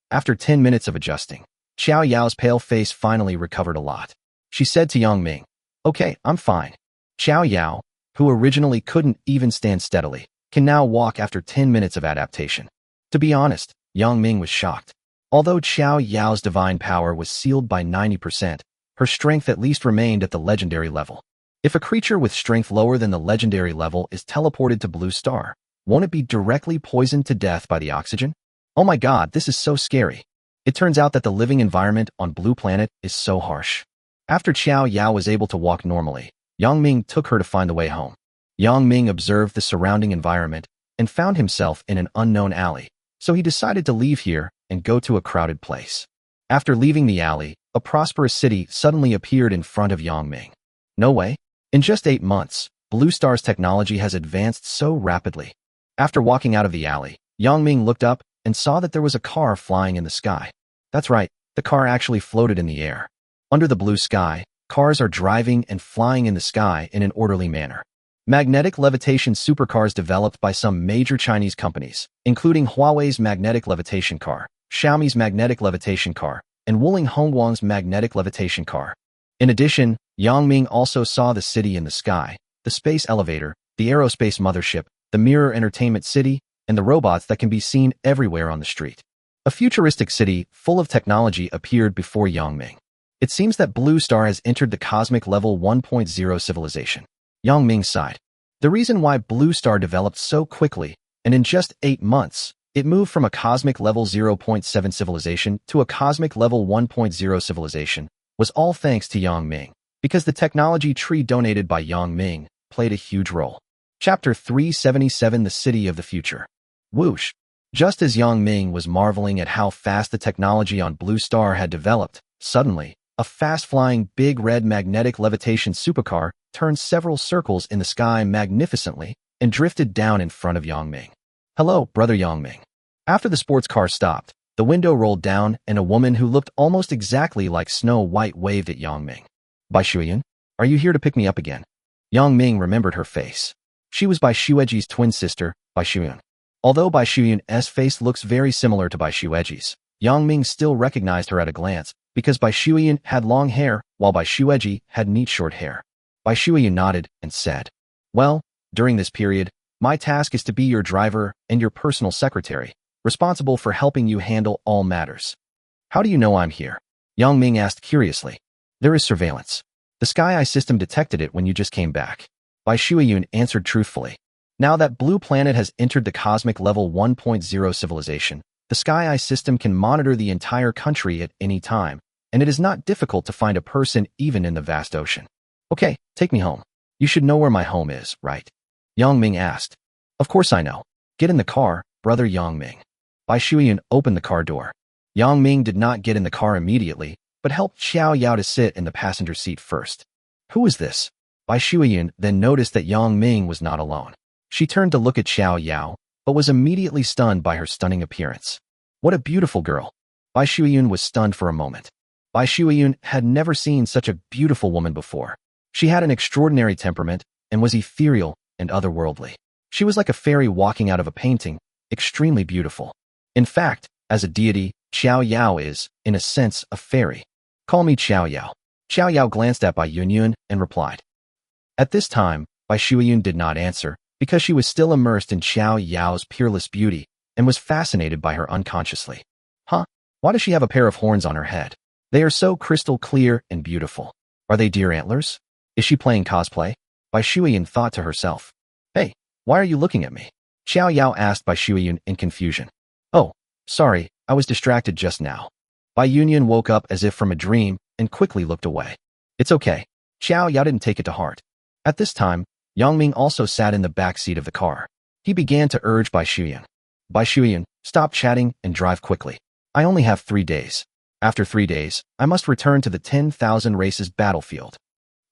After 10 minutes of adjusting, Xiao Yao's pale face finally recovered a lot. She said to Yang Ming, okay, I'm fine. Xiao Yao, who originally couldn't even stand steadily, can now walk after 10 minutes of adaptation. To be honest, Yang Ming was shocked. Although Xiao Yao's divine power was sealed by 90%, her strength at least remained at the legendary level. If a creature with strength lower than the legendary level is teleported to Blue Star, won't it be directly poisoned to death by the oxygen? Oh my god, this is so scary. It turns out that the living environment on Blue Planet is so harsh. After Xiao Yao was able to walk normally, Yang Ming took her to find the way home. Yang Ming observed the surrounding environment and found himself in an unknown alley, so he decided to leave here and go to a crowded place. After leaving the alley, a prosperous city suddenly appeared in front of Yang Ming. No way. In just 8 months, Blue Star's technology has advanced so rapidly. After walking out of the alley, Yang Ming looked up and saw that there was a car flying in the sky. That's right, the car actually floated in the air. Under the blue sky, cars are driving and flying in the sky in an orderly manner. Magnetic levitation supercars developed by some major Chinese companies, including Huawei's magnetic levitation car, Xiaomi's magnetic levitation car, and Wuling Hongguang's magnetic levitation car. In addition, Yang Ming also saw the city in the sky, the space elevator, the aerospace mothership, the mirror entertainment city, and the robots that can be seen everywhere on the street. A futuristic city full of technology appeared before Yang Ming. It seems that Blue Star has entered the cosmic level 1.0 civilization. Yang Ming sighed. The reason why Blue Star developed so quickly, and in just 8 months, it moved from a cosmic level 0.7 civilization to a cosmic level 1.0 civilization, was all thanks to Yang Ming, because the technology tree donated by Yang Ming played a huge role. Chapter 377, The City of the Future. Whoosh! Just as Yang Ming was marveling at how fast the technology on Blue Star had developed, suddenly, a fast-flying big red magnetic levitation supercar turned several circles in the sky magnificently and drifted down in front of Yang Ming. Hello, brother Yang Ming. After the sports car stopped, the window rolled down and a woman who looked almost exactly like Snow White waved at Yang Ming. Bai Shuyan, are you here to pick me up again? Yang Ming remembered her face. She was Bai Shueji's twin sister, Bai Shuyan. Although Bai Shuyan's face looks very similar to Bai Shueji's, Yang Ming still recognized her at a glance because Bai Shuyan had long hair while Bai Shueji had neat short hair. Bai Shuyan nodded and said, well, during this period, my task is to be your driver and your personal secretary, responsible for helping you handle all matters. How do you know I'm here? Yang Ming asked curiously. There is surveillance. The Sky Eye system detected it when you just came back. Bai Shuyan answered truthfully. Now that Blue Planet has entered the cosmic level 1.0 civilization, the Sky Eye system can monitor the entire country at any time, and it is not difficult to find a person even in the vast ocean. Okay, take me home. You should know where my home is, right? Yang Ming asked. Of course I know. Get in the car, brother Yang Ming. Bai Shuyan opened the car door. Yang Ming did not get in the car immediately, but helped Xiao Yao to sit in the passenger seat first. Who is this? Bai Shuyan then noticed that Yang Ming was not alone. She turned to look at Xiao Yao, but was immediately stunned by her stunning appearance. What a beautiful girl. Bai Shuyan was stunned for a moment. Bai Shuyan had never seen such a beautiful woman before. She had an extraordinary temperament and was ethereal and otherworldly. She was like a fairy walking out of a painting, extremely beautiful. In fact, as a deity, Xiao Yao is, in a sense, a fairy. Call me Xiao Yao. Xiao Yao glanced at Bai Yunyun and replied. At this time, Bai Shuyan did not answer, because she was still immersed in Xiao Yao's peerless beauty and was fascinated by her unconsciously. Huh? Why does she have a pair of horns on her head? They are so crystal clear and beautiful. Are they deer antlers? Is she playing cosplay? Bai Shuyan thought to herself. Hey, why are you looking at me? Xiao Yao asked Bai Shuyan in confusion. Oh, sorry, I was distracted just now. Bai Yunyun woke up as if from a dream and quickly looked away. It's okay. Xiao Yao didn't take it to heart. At this time, Yang Ming also sat in the back seat of the car. He began to urge Bai Shuyan. Bai Shuyan, stop chatting and drive quickly. I only have 3 days. After 3 days, I must return to the 10,000 races battlefield.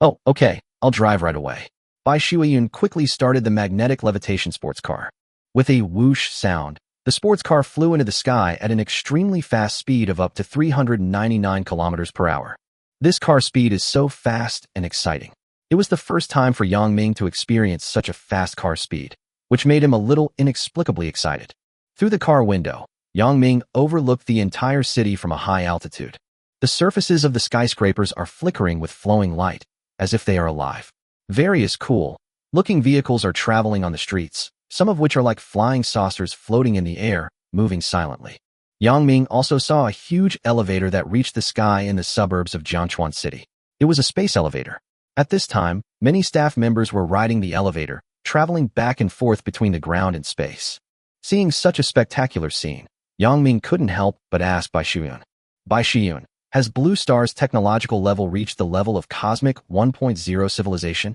Oh, okay, I'll drive right away. Bai Shuyan quickly started the magnetic levitation sports car. With a whoosh sound, the sports car flew into the sky at an extremely fast speed of up to 399 kilometers per hour. This car speed is so fast and exciting. It was the first time for Yang Ming to experience such a fast car speed, which made him a little inexplicably excited. Through the car window, Yang Ming overlooked the entire city from a high altitude. The surfaces of the skyscrapers are flickering with flowing light, as if they are alive. Various cool-looking vehicles are traveling on the streets, some of which are like flying saucers floating in the air, moving silently. Yang Ming also saw a huge elevator that reached the sky in the suburbs of Jiangchuan City. It was a space elevator. At this time, many staff members were riding the elevator, traveling back and forth between the ground and space. Seeing such a spectacular scene, Yang Ming couldn't help but ask Bai Shuyan. Bai Shuyan, has Blue Star's technological level reached the level of Cosmic 1.0 civilization?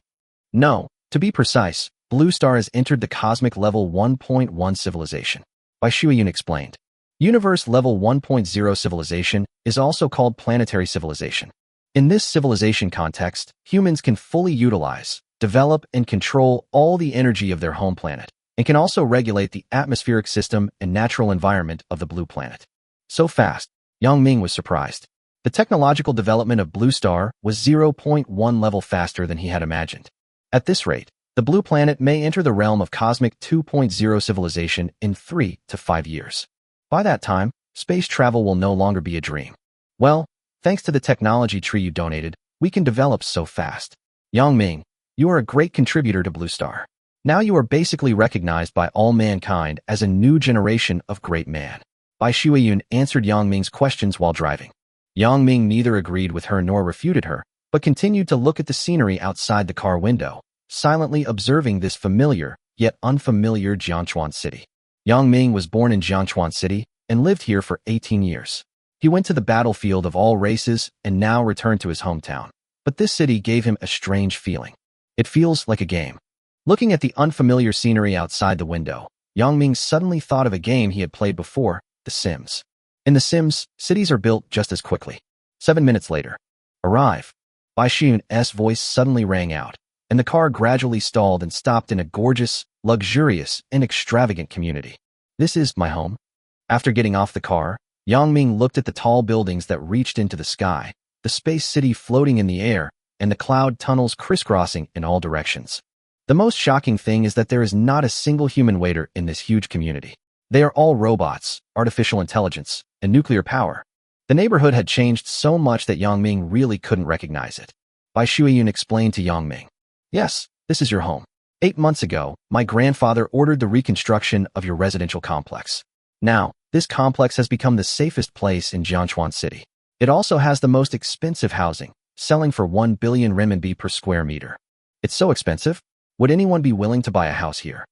No, to be precise, Blue Star has entered the Cosmic Level 1.1 civilization. Bai Shuyan explained. Universe Level 1.0 civilization is also called planetary civilization. In this civilization context, humans can fully utilize, develop, and control all the energy of their home planet, and can also regulate the atmospheric system and natural environment of the blue planet. So fast, Yang Ming was surprised. The technological development of Blue Star was 0.1 level faster than he had imagined. At this rate, the blue planet may enter the realm of Cosmic 2.0 civilization in 3 to 5 years. By that time, space travel will no longer be a dream. Well, thanks to the technology tree you donated, we can develop so fast. Yang Ming, you are a great contributor to Blue Star. Now you are basically recognized by all mankind as a new generation of great man. Bai Shuyan answered Yang Ming's questions while driving. Yang Ming neither agreed with her nor refuted her, but continued to look at the scenery outside the car window, silently observing this familiar, yet unfamiliar Jiangchuan City. Yang Ming was born in Jiangchuan City and lived here for 18 years. He went to the battlefield of all races and now returned to his hometown. But this city gave him a strange feeling. It feels like a game. Looking at the unfamiliar scenery outside the window, Yang Ming suddenly thought of a game he had played before, The Sims. In The Sims, cities are built just as quickly. 7 minutes later. Arrive. Bai Shuyan's voice suddenly rang out, and the car gradually stalled and stopped in a gorgeous, luxurious, and extravagant community. This is my home. After getting off the car, Yang Ming looked at the tall buildings that reached into the sky, the space city floating in the air, and the cloud tunnels crisscrossing in all directions. The most shocking thing is that there is not a single human waiter in this huge community. They are all robots, artificial intelligence, and nuclear power. The neighborhood had changed so much that Yang Ming really couldn't recognize it. Bai Shuyan explained to Yang Ming. Yes, this is your home. 8 months ago, my grandfather ordered the reconstruction of your residential complex. Now, this complex has become the safest place in Jiangchuan City. It also has the most expensive housing, selling for 1 billion renminbi per square meter. It's so expensive? Would anyone be willing to buy a house here?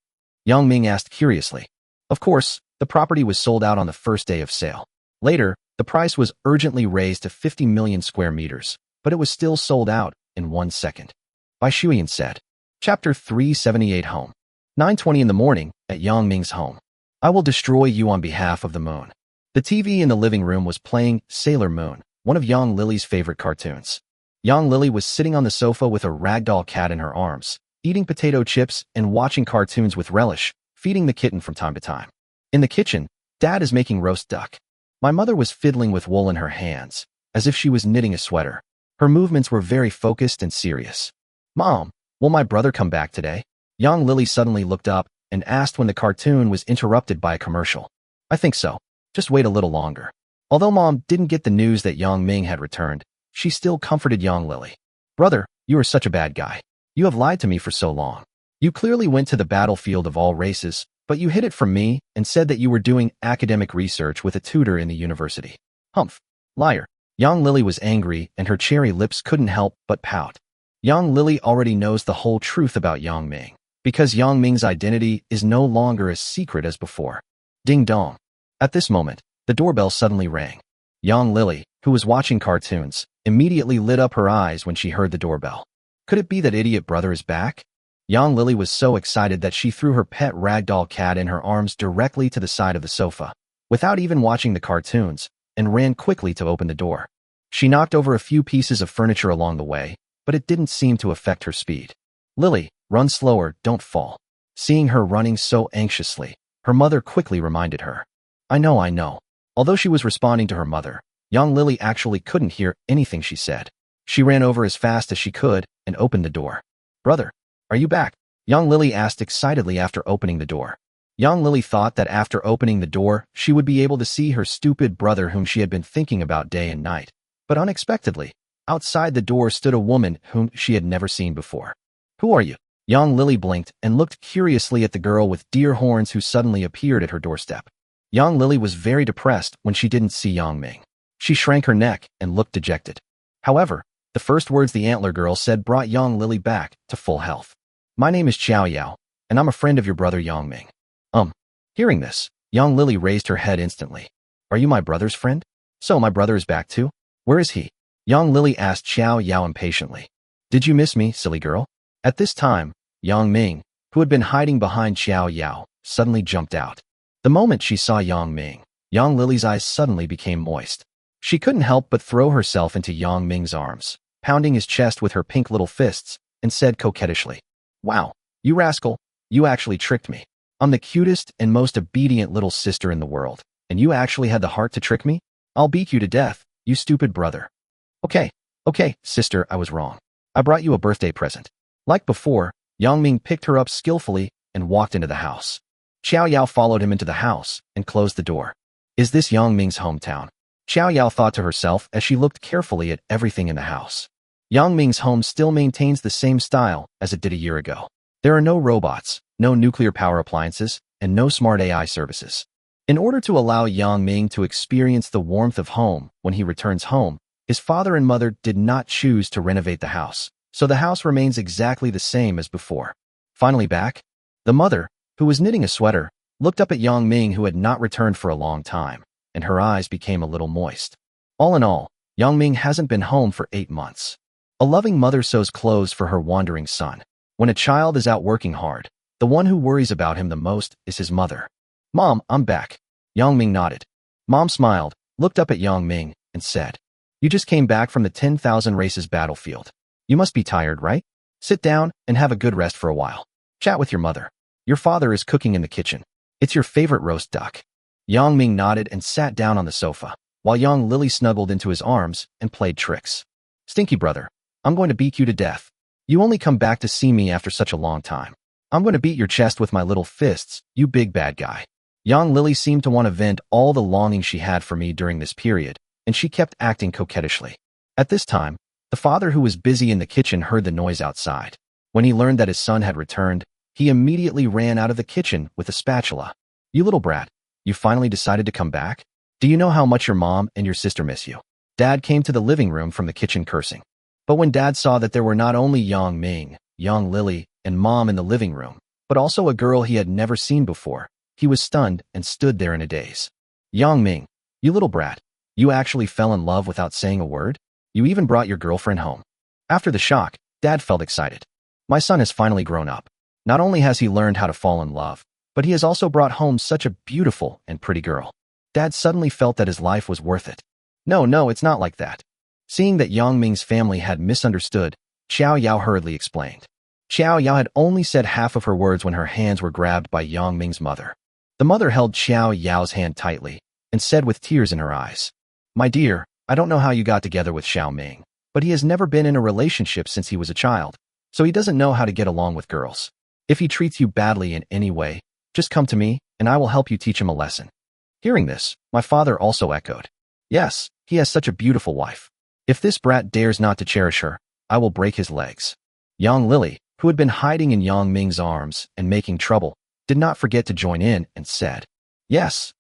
Yang Ming asked curiously. Of course, the property was sold out on the first day of sale. Later, the price was urgently raised to 50 million square meters, but it was still sold out in 1 second. Bai Shuyan said. Chapter 378 Home. 9:20 in the morning, at Yang Ming's home. I will destroy you on behalf of the moon. The TV in the living room was playing Sailor Moon, one of Yang Lily's favorite cartoons. Yang Lily was sitting on the sofa with a ragdoll cat in her arms, eating potato chips and watching cartoons with relish, feeding the kitten from time to time. In the kitchen, Dad is making roast duck. My mother was fiddling with wool in her hands, as if she was knitting a sweater. Her movements were very focused and serious. Mom, will my brother come back today? Yang Lily suddenly looked up and asked when the cartoon was interrupted by a commercial. I think so. Just wait a little longer. Although Mom didn't get the news that Yang Ming had returned, she still comforted Yang Lily. Brother, you are such a bad guy. You have lied to me for so long. You clearly went to the battlefield of all races, but you hid it from me and said that you were doing academic research with a tutor in the university. Humph. Liar. Yang Lily was angry and her cherry lips couldn't help but pout. Yang Lily already knows the whole truth about Yang Ming, because Yang Ming's identity is no longer as secret as before. Ding dong. At this moment, the doorbell suddenly rang. Yang Lily, who was watching cartoons, immediately lit up her eyes when she heard the doorbell. Could it be that idiot brother is back? Yang Lily was so excited that she threw her pet ragdoll cat in her arms directly to the side of the sofa, without even watching the cartoons, and ran quickly to open the door. She knocked over a few pieces of furniture along the way, but it didn't seem to affect her speed. Lily, run slower, don't fall. Seeing her running so anxiously, her mother quickly reminded her. I know. Although she was responding to her mother, young Lily actually couldn't hear anything she said. She ran over as fast as she could and opened the door. Brother, are you back? Young Lily asked excitedly after opening the door. Young Lily thought that after opening the door, she would be able to see her stupid brother whom she had been thinking about day and night. But unexpectedly, outside the door stood a woman whom she had never seen before. Who are you? Young Lily blinked and looked curiously at the girl with deer horns who suddenly appeared at her doorstep. Young Lily was very depressed when she didn't see Yang Ming. She shrank her neck and looked dejected. However, the first words the antler girl said brought Young Lily back to full health. My name is Xiao Yao, and I'm a friend of your brother Yang Ming. Hearing this, Young Lily raised her head instantly. Are you my brother's friend? So my brother is back too? Where is he? Young Lily asked Xiao Yao impatiently. Did you miss me, silly girl? At this time, Yang Ming, who had been hiding behind Xiao Yao, suddenly jumped out. The moment she saw Yang Ming, Young Lily's eyes suddenly became moist. She couldn't help but throw herself into Yang Ming's arms, pounding his chest with her pink little fists, and said coquettishly, Wow, you rascal, you actually tricked me. I'm the cutest and most obedient little sister in the world, and you actually had the heart to trick me? I'll beat you to death, you stupid brother. Okay, sister, I was wrong. I brought you a birthday present. Like before, Yang Ming picked her up skillfully and walked into the house. Xiao Yao followed him into the house and closed the door. Is this Yang Ming's hometown? Xiao Yao thought to herself as she looked carefully at everything in the house. Yang Ming's home still maintains the same style as it did a year ago. There are no robots, no nuclear power appliances, and no smart AI services. In order to allow Yang Ming to experience the warmth of home when he returns home, his father and mother did not choose to renovate the house, so the house remains exactly the same as before. Finally back, the mother, who was knitting a sweater, looked up at Yang Ming who had not returned for a long time, and her eyes became a little moist. All in all, Yang Ming hasn't been home for 8 months. A loving mother sews clothes for her wandering son. When a child is out working hard, the one who worries about him the most is his mother. Mom, I'm back. Yang Ming nodded. Mom smiled, looked up at Yang Ming, and said, You just came back from the 10,000 races battlefield. You must be tired, right? Sit down and have a good rest for a while. Chat with your mother. Your father is cooking in the kitchen. It's your favorite roast duck. Yang Ming nodded and sat down on the sofa, while Young Lily snuggled into his arms and played tricks. Stinky brother, I'm going to beat you to death. You only come back to see me after such a long time. I'm going to beat your chest with my little fists, you big bad guy. Young Lily seemed to want to vent all the longing she had for me during this period, and she kept acting coquettishly. At this time, the father who was busy in the kitchen heard the noise outside. When he learned that his son had returned, he immediately ran out of the kitchen with a spatula. You little brat, you finally decided to come back? Do you know how much your mom and your sister miss you? Dad came to the living room from the kitchen cursing. But when Dad saw that there were not only Yang Ming, Young Lily, and Mom in the living room, but also a girl he had never seen before, he was stunned and stood there in a daze. Yang Ming, you little brat, you actually fell in love without saying a word? You even brought your girlfriend home. After the shock, Dad felt excited. My son has finally grown up. Not only has he learned how to fall in love, but he has also brought home such a beautiful and pretty girl. Dad suddenly felt that his life was worth it. No, it's not like that. Seeing that Yang Ming's family had misunderstood, Xiao Yao hurriedly explained. Xiao Yao had only said half of her words when her hands were grabbed by Yang Ming's mother. The mother held Xiao Yao's hand tightly and said with tears in her eyes, My dear, I don't know how you got together with Xiao Ming, but he has never been in a relationship since he was a child, so he doesn't know how to get along with girls. If he treats you badly in any way, just come to me, and I will help you teach him a lesson. Hearing this, my father also echoed. Yes, he has such a beautiful wife. If this brat dares not to cherish her, I will break his legs. Young Lily, who had been hiding in Yang Ming's arms and making trouble, did not forget to join in and said, Yes,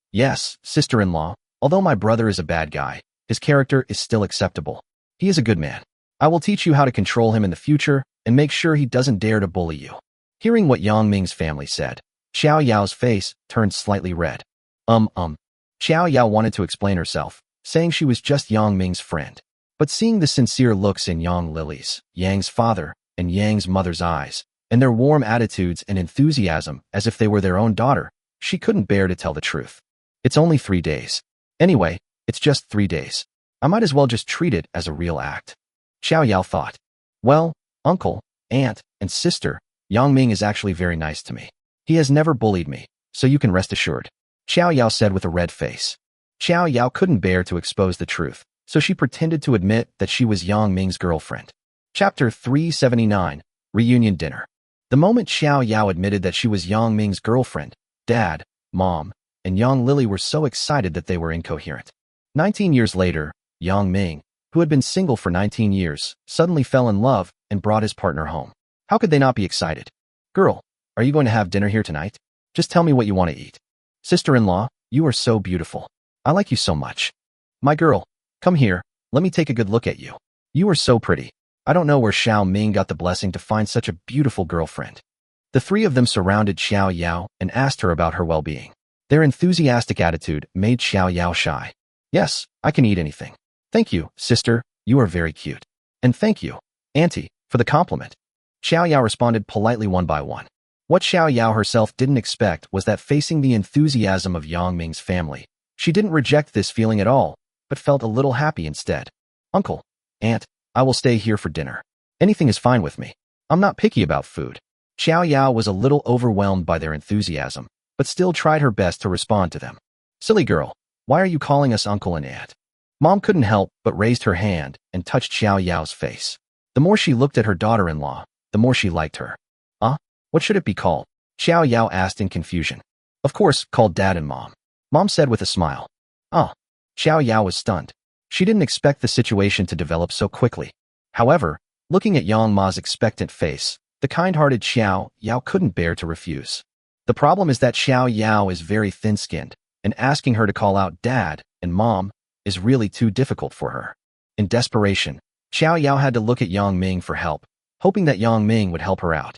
sister-in-law, although my brother is a bad guy, his character is still acceptable. He is a good man. I will teach you how to control him in the future and make sure he doesn't dare to bully you. Hearing what Yang Ming's family said, Xiao Yao's face turned slightly red. Xiao Yao wanted to explain herself, saying she was just Yang Ming's friend. But seeing the sincere looks in Yang Lily's, Yang's father, and Yang's mother's eyes, and their warm attitudes and enthusiasm as if they were their own daughter, she couldn't bear to tell the truth. It's only 3 days. Anyway, it's just 3 days. I might as well just treat it as a real act. Xiao Yao thought. Well, uncle, aunt, and sister, Yang Ming is actually very nice to me. He has never bullied me, so you can rest assured. Xiao Yao said with a red face. Xiao Yao couldn't bear to expose the truth, so she pretended to admit that she was Yang Ming's girlfriend. Chapter 379, Reunion Dinner. The moment Xiao Yao admitted that she was Yang Ming's girlfriend, Dad, Mom, and Yang Lily were so excited that they were incoherent. 19 years later, Yang Ming, who had been single for 19 years, suddenly fell in love and brought his partner home. How could they not be excited? Girl, are you going to have dinner here tonight? Just tell me what you want to eat. Sister-in-law, you are so beautiful. I like you so much. My girl, come here, let me take a good look at you. You are so pretty. I don't know where Xiao Ming got the blessing to find such a beautiful girlfriend. The three of them surrounded Xiao Yao and asked her about her well-being. Their enthusiastic attitude made Xiao Yao shy. Yes, I can eat anything. Thank you, sister, you are very cute. And thank you, auntie, for the compliment. Xiao Yao responded politely one by one. What Xiao Yao herself didn't expect was that facing the enthusiasm of Yang Ming's family, she didn't reject this feeling at all, but felt a little happy instead. Uncle, aunt, I will stay here for dinner. Anything is fine with me. I'm not picky about food. Xiao Yao was a little overwhelmed by their enthusiasm, but still tried her best to respond to them. Silly girl, why are you calling us uncle and aunt? Mom couldn't help but raised her hand and touched Xiao Yao's face. The more she looked at her daughter-in-law, the more she liked her. What should it be called? Xiao Yao asked in confusion. Of course, called Dad and Mom. Mom said with a smile. Xiao Yao was stunned. She didn't expect the situation to develop so quickly. However, looking at Yang Ma's expectant face, the kind-hearted Xiao Yao couldn't bear to refuse. The problem is that Xiao Yao is very thin-skinned, and asking her to call out Dad and Mom is really too difficult for her. In desperation, Xiao Yao had to look at Yang Ming for help, hoping that Yang Ming would help her out.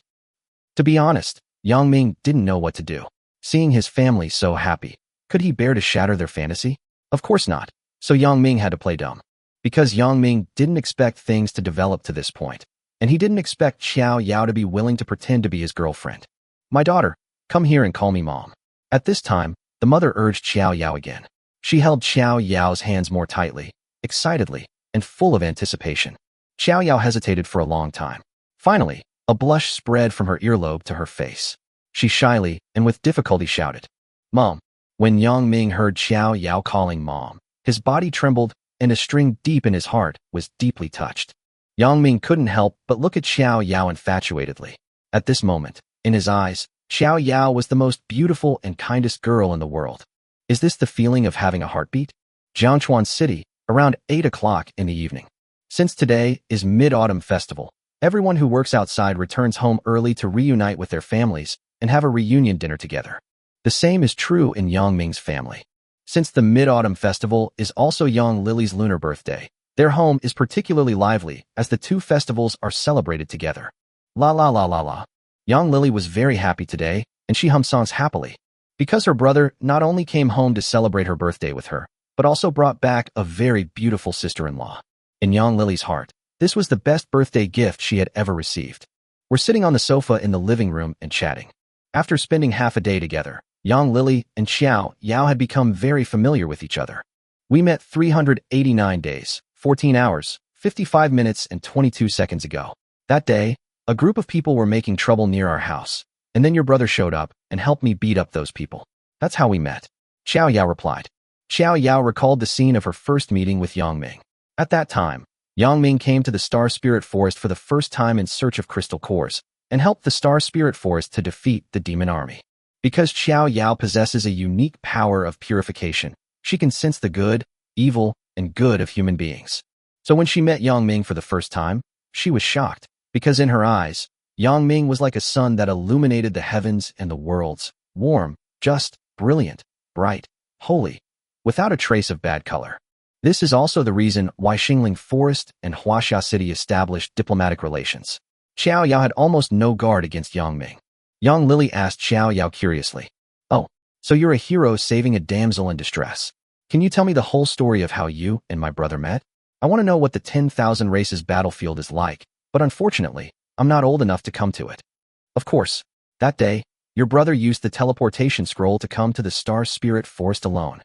To be honest, Yang Ming didn't know what to do. Seeing his family so happy, could he bear to shatter their fantasy? Of course not, so Yang Ming had to play dumb. Because Yang Ming didn't expect things to develop to this point, and he didn't expect Xiao Yao to be willing to pretend to be his girlfriend. My daughter, come here and call me Mom. At this time, the mother urged Xiao Yao again. She held Xiao Yao's hands more tightly, excitedly, and full of anticipation. Xiao Yao hesitated for a long time. Finally, a blush spread from her earlobe to her face. She shyly and with difficulty shouted, Mom. When Yang Ming heard Xiao Yao calling Mom, his body trembled and a string deep in his heart was deeply touched. Yang Ming couldn't help but look at Xiao Yao infatuatedly. At this moment, in his eyes, Xiao Yao was the most beautiful and kindest girl in the world. Is this the feeling of having a heartbeat? Jiangchuan City, around 8 o'clock in the evening. Since today is Mid-Autumn Festival, everyone who works outside returns home early to reunite with their families and have a reunion dinner together. The same is true in Yang Ming's family. Since the Mid-Autumn Festival is also Yang Lily's lunar birthday, their home is particularly lively as the two festivals are celebrated together. La la la la la. Yang Lily was very happy today, and she hummed songs happily. Because her brother not only came home to celebrate her birthday with her, but also brought back a very beautiful sister-in-law. In Yang Lily's heart, this was the best birthday gift she had ever received. We're sitting on the sofa in the living room and chatting. After spending half a day together, Yang Lily and Xiao Yao had become very familiar with each other. We met 389 days, 14 hours, 55 minutes and 22 seconds ago. That day, a group of people were making trouble near our house, and then your brother showed up and helped me beat up those people. That's how we met. Xiao Yao replied. Xiao Yao recalled the scene of her first meeting with Yang Ming. At that time, Yang Ming came to the Star Spirit Forest for the first time in search of crystal cores, and helped the Star Spirit Forest to defeat the demon army. Because Xiao Yao possesses a unique power of purification, she can sense the good, evil, and good of human beings. So when she met Yang Ming for the first time, she was shocked, because in her eyes, Yang Ming was like a sun that illuminated the heavens and the worlds, warm, just, brilliant, bright, holy, without a trace of bad color. This is also the reason why Xingling Forest and Huaxia City established diplomatic relations. Xiao Yao had almost no guard against Yang Ming. Yang Lily asked Xiao Yao curiously, Oh, so you're a hero saving a damsel in distress. Can you tell me the whole story of how you and my brother met? I want to know what the 10,000 races battlefield is like, but unfortunately, I'm not old enough to come to it. Of course, that day, your brother used the teleportation scroll to come to the Star Spirit Forest alone.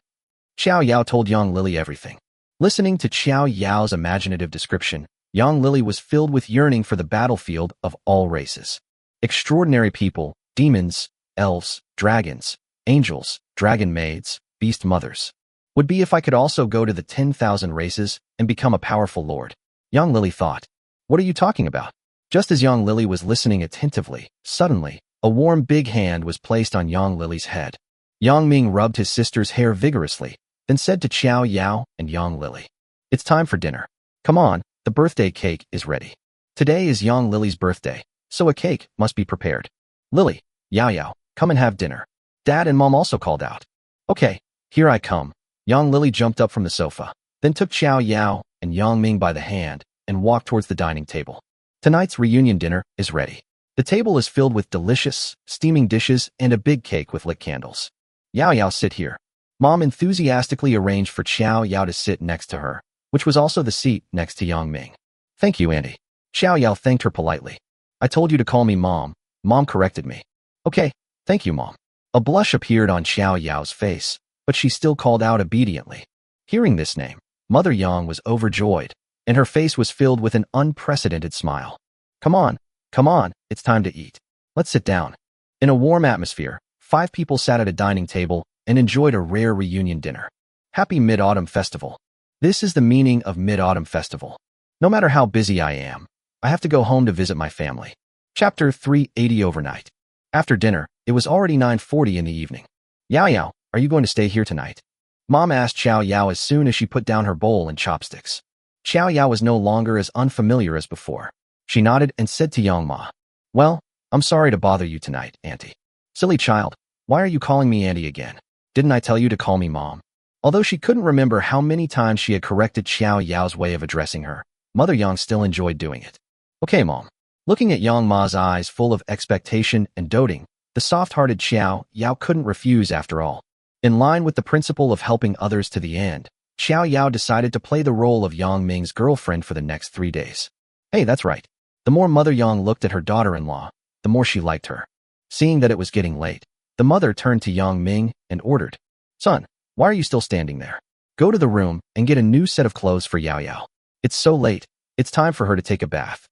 Xiao Yao told Yang Lily everything. Listening to Xiao Yao's imaginative description, Yang Lily was filled with yearning for the battlefield of all races. Extraordinary people, demons, elves, dragons, angels, dragon maids, beast mothers. Would be if I could also go to the 10,000 races and become a powerful lord. Yang Lily thought. What are you talking about? Just as Yang Lily was listening attentively, suddenly, a warm big hand was placed on Yang Lily's head. Yang Ming rubbed his sister's hair vigorously, then said to Xiao Yao and Yang Lily, "It's time for dinner. Come on, the birthday cake is ready." Today is Yang Lily's birthday, so a cake must be prepared. "Lily, Yao Yao, come and have dinner." Dad and Mom also called out. "Okay, here I come." Yang Lily jumped up from the sofa, then took Xiao Yao and Yang Ming by the hand and walked towards the dining table. Tonight's reunion dinner is ready. The table is filled with delicious, steaming dishes and a big cake with lit candles. "Yao Yao, sit here." Mom enthusiastically arranged for Xiao Yao to sit next to her, which was also the seat next to Yang Ming. "Thank you, Auntie." Xiao Yao thanked her politely. "I told you to call me Mom." Mom corrected me. "Okay, thank you, Mom." A blush appeared on Xiao Yao's face, but she still called out obediently. Hearing this name, Mother Yang was overjoyed, and her face was filled with an unprecedented smile. Come on, it's time to eat. Let's sit down." In a warm atmosphere, 5 people sat at a dining table and enjoyed a rare reunion dinner. Happy Mid-Autumn Festival. This is the meaning of Mid-Autumn Festival. No matter how busy I am, I have to go home to visit my family. Chapter 380 Overnight. After dinner, it was already 9:40 in the evening. "Yao Yao, are you going to stay here tonight?" Mom asked Xiao Yao as soon as she put down her bowl and chopsticks. Xiao Yao was no longer as unfamiliar as before. She nodded and said to Yang Ma, "Well, I'm sorry to bother you tonight, Auntie." "Silly child, why are you calling me Auntie again? Didn't I tell you to call me Mom?" Although she couldn't remember how many times she had corrected Xiao Yao's way of addressing her, Mother Yang still enjoyed doing it. "Okay, Mom." Looking at Yang Ma's eyes full of expectation and doting, the soft-hearted Xiao Yao couldn't refuse after all. In line with the principle of helping others to the end, Xiao Yao decided to play the role of Yang Ming's girlfriend for the next 3 days. Hey, that's right. The more Mother Yang looked at her daughter-in-law, the more she liked her. Seeing that it was getting late, the mother turned to Yang Ming and ordered, "Son, why are you still standing there? Go to the room and get a new set of clothes for Yao Yao. It's so late, it's time for her to take a bath."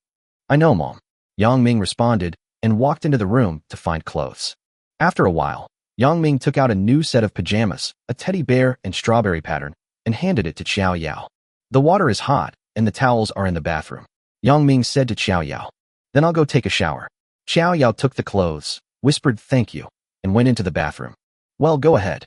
"I know, Mom." Yang Ming responded and walked into the room to find clothes. After a while, Yang Ming took out a new set of pajamas, a teddy bear and strawberry pattern, and handed it to Xiao Yao. "The water is hot, and the towels are in the bathroom," Yang Ming said to Xiao Yao. "Then I'll go take a shower." Xiao Yao took the clothes, whispered thank you, and went into the bathroom. "Well, go ahead."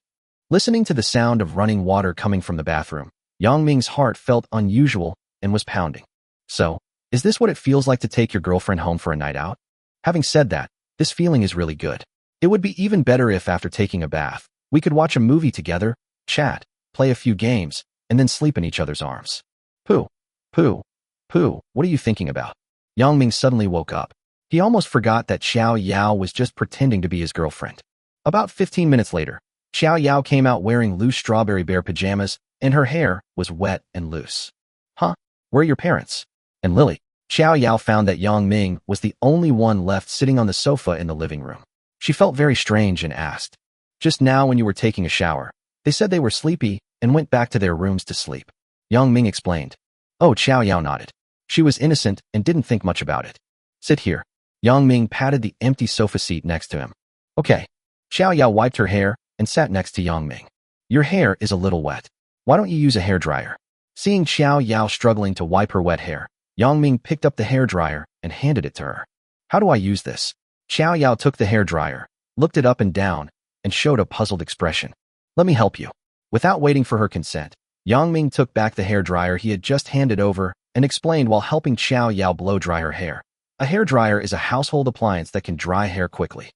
Listening to the sound of running water coming from the bathroom, Yang Ming's heart felt unusual and was pounding. So, is this what it feels like to take your girlfriend home for a night out? Having said that, this feeling is really good. It would be even better if after taking a bath, we could watch a movie together, chat, play a few games, and then sleep in each other's arms. Pooh, pooh, pooh, what are you thinking about? Yang Ming suddenly woke up. He almost forgot that Xiao Yao was just pretending to be his girlfriend. About 15 minutes later, Xiao Yao came out wearing loose strawberry bear pajamas, and her hair was wet and loose. "Huh? Where are your parents?" And Lily. Xiao Yao found that Yang Ming was the only one left sitting on the sofa in the living room. She felt very strange and asked, "Just now when you were taking a shower, they said they were sleepy and went back to their rooms to sleep." Yang Ming explained. Oh, Xiao Yao nodded. She was innocent and didn't think much about it. "Sit here." Yang Ming patted the empty sofa seat next to him. "Okay." Xiao Yao wiped her hair and sat next to Yang Ming. "Your hair is a little wet. Why don't you use a hairdryer?" Seeing Xiao Yao struggling to wipe her wet hair, Yang Ming picked up the hairdryer and handed it to her. "How do I use this?" Xiao Yao took the hairdryer, looked it up and down, and showed a puzzled expression. "Let me help you." Without waiting for her consent, Yang Ming took back the hairdryer he had just handed over and explained while helping Xiao Yao blow dry her hair. A hairdryer is a household appliance that can dry hair quickly.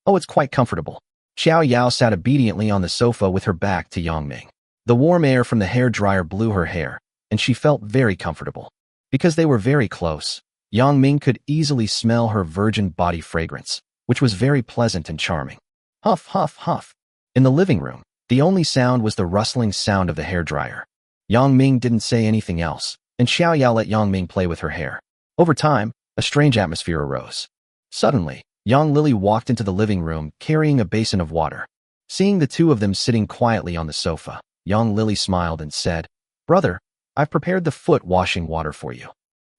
Oh, it's quite comfortable. Xiao Yao sat obediently on the sofa with her back to Yang Ming. The warm air from the hairdryer blew her hair, and she felt very comfortable. Because they were very close, Yang Ming could easily smell her virgin body fragrance, which was very pleasant and charming. Huff, huff, huff. In the living room, the only sound was the rustling sound of the hairdryer. Yang Ming didn't say anything else, and Xiao Yao let Yang Ming play with her hair. Over time, a strange atmosphere arose. Suddenly, Young Lily walked into the living room carrying a basin of water. Seeing the two of them sitting quietly on the sofa, young Lily smiled and said, "Brother, I've prepared the foot washing water for you."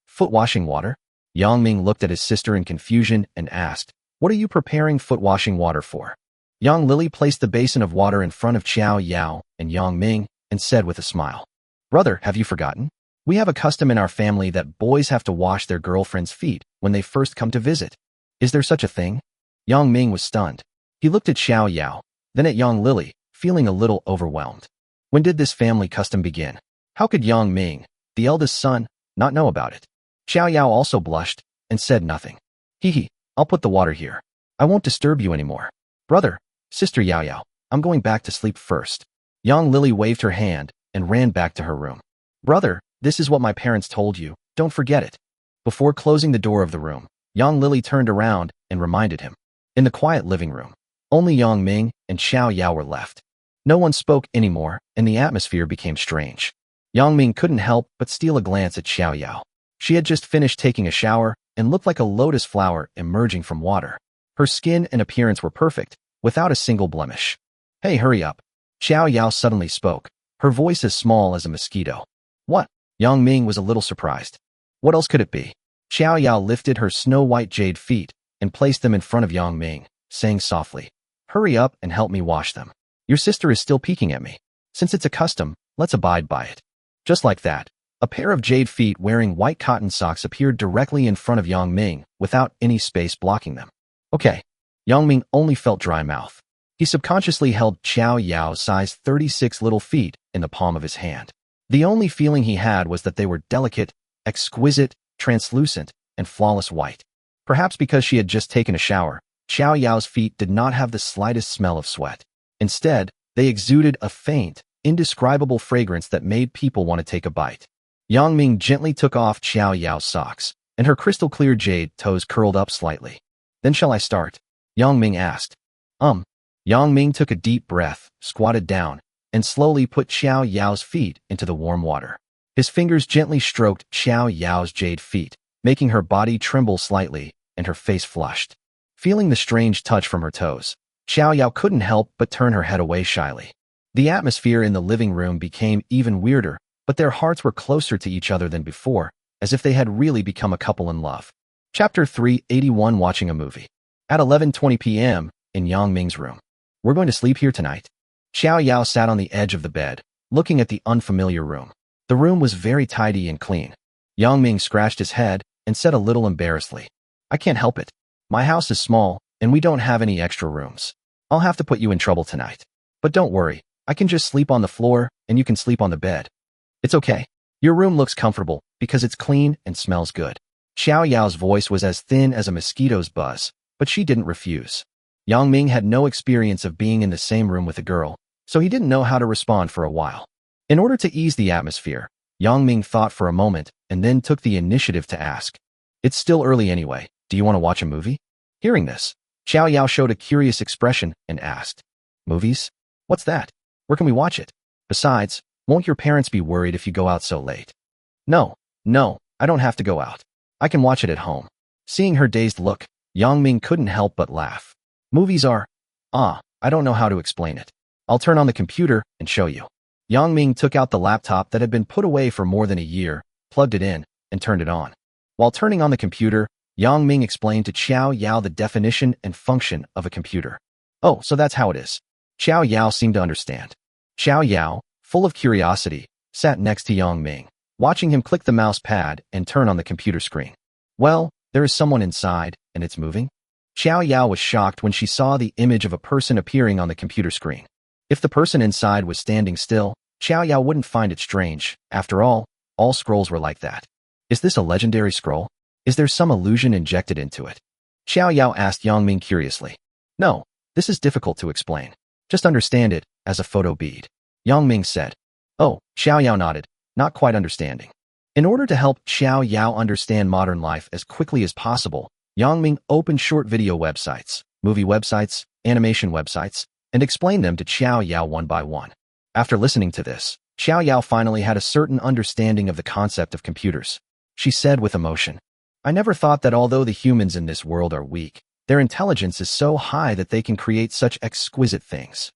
Foot washing water? Yang Ming looked at his sister in confusion and asked, "What are you preparing foot washing water for?" Young Lily placed the basin of water in front of Xiao Yao and Yang Ming and said with a smile, "Brother, have you forgotten? We have a custom in our family that boys have to wash their girlfriend's feet when they first come to visit. Is there such a thing?" Yang Ming was stunned. He looked at Xiao Yao, then at Young Lily, feeling a little overwhelmed. When did this family custom begin? How could Yang Ming, the eldest son, not know about it? Xiao Yao also blushed and said nothing. Hee, I'll put the water here. I won't disturb you anymore. Brother, sister Yao Yao, I'm going back to sleep first. Young Lily waved her hand and ran back to her room. Brother, this is what my parents told you. Don't forget it. Before closing the door of the room, Young Lily turned around and reminded him. In the quiet living room, only Yang Ming and Xiao Yao were left. No one spoke anymore, and the atmosphere became strange. Yang Ming couldn't help but steal a glance at Xiao Yao. She had just finished taking a shower and looked like a lotus flower emerging from water. Her skin and appearance were perfect, without a single blemish. Hey, hurry up. Xiao Yao suddenly spoke, her voice as small as a mosquito. What? Yang Ming was a little surprised. What else could it be? Xiao Yao lifted her snow-white jade feet and placed them in front of Yang Ming, saying softly, "Hurry up and help me wash them. Your sister is still peeking at me. Since it's a custom, let's abide by it." Just like that, a pair of jade feet wearing white cotton socks appeared directly in front of Yang Ming without any space blocking them. Okay. Yang Ming only felt dry mouth. He subconsciously held Xiao Yao's size 36 little feet in the palm of his hand. The only feeling he had was that they were delicate, exquisite, translucent, and flawless white. Perhaps because she had just taken a shower, Xiao Yao's feet did not have the slightest smell of sweat. Instead, they exuded a faint, indescribable fragrance that made people want to take a bite. Yang Ming gently took off Xiao Yao's socks, and her crystal-clear jade toes curled up slightly. Then shall I start? Yang Ming asked. Yang Ming took a deep breath, squatted down, and slowly put Xiao Yao's feet into the warm water. His fingers gently stroked Xiao Yao's jade feet, making her body tremble slightly and her face flushed. Feeling the strange touch from her toes, Xiao Yao couldn't help but turn her head away shyly. The atmosphere in the living room became even weirder, but their hearts were closer to each other than before, as if they had really become a couple in love. Chapter 381 Watching a Movie. At 11:20 p.m., in Yang Ming's room. We're going to sleep here tonight. Xiao Yao sat on the edge of the bed, looking at the unfamiliar room. The room was very tidy and clean. Yang Ming scratched his head and said a little embarrassedly, "I can't help it. My house is small, and we don't have any extra rooms. I'll have to put you in trouble tonight. But don't worry, I can just sleep on the floor, and you can sleep on the bed. It's okay. Your room looks comfortable because it's clean and smells good." Xiao Yao's voice was as thin as a mosquito's buzz, but she didn't refuse. Yang Ming had no experience of being in the same room with a girl, so he didn't know how to respond for a while. In order to ease the atmosphere, Yang Ming thought for a moment and then took the initiative to ask, "It's still early anyway. Do you want to watch a movie?" Hearing this, Xiao Yao showed a curious expression and asked, "Movies? What's that? Where can we watch it? Besides, won't your parents be worried if you go out so late?" No, I don't have to go out. I can watch it at home." Seeing her dazed look, Yang Ming couldn't help but laugh. "Movies are… I don't know how to explain it. I'll turn on the computer and show you." Yang Ming took out the laptop that had been put away for more than a year, plugged it in, and turned it on. While turning on the computer, Yang Ming explained to Xiao Yao the definition and function of a computer. "Oh, so that's how it is." Xiao Yao seemed to understand. Xiao Yao, full of curiosity, sat next to Yang Ming, watching him click the mouse pad and turn on the computer screen. "Well, there is someone inside, and it's moving?" Xiao Yao was shocked when she saw the image of a person appearing on the computer screen. If the person inside was standing still, Xiao Yao wouldn't find it strange. After all scrolls were like that. Is this a legendary scroll? Is there some illusion injected into it? Xiao Yao asked Yang Ming curiously. "No, this is difficult to explain. Just understand it as a photo bead," Yang Ming said. "Oh," Xiao Yao nodded, not quite understanding. In order to help Xiao Yao understand modern life as quickly as possible, Yang Ming opened short video websites, movie websites, animation websites, and explained them to Xiao Yao one by one. After listening to this, Xiao Yao finally had a certain understanding of the concept of computers. She said with emotion, "I never thought that although the humans in this world are weak, Their intelligence is so high that they can create such exquisite things.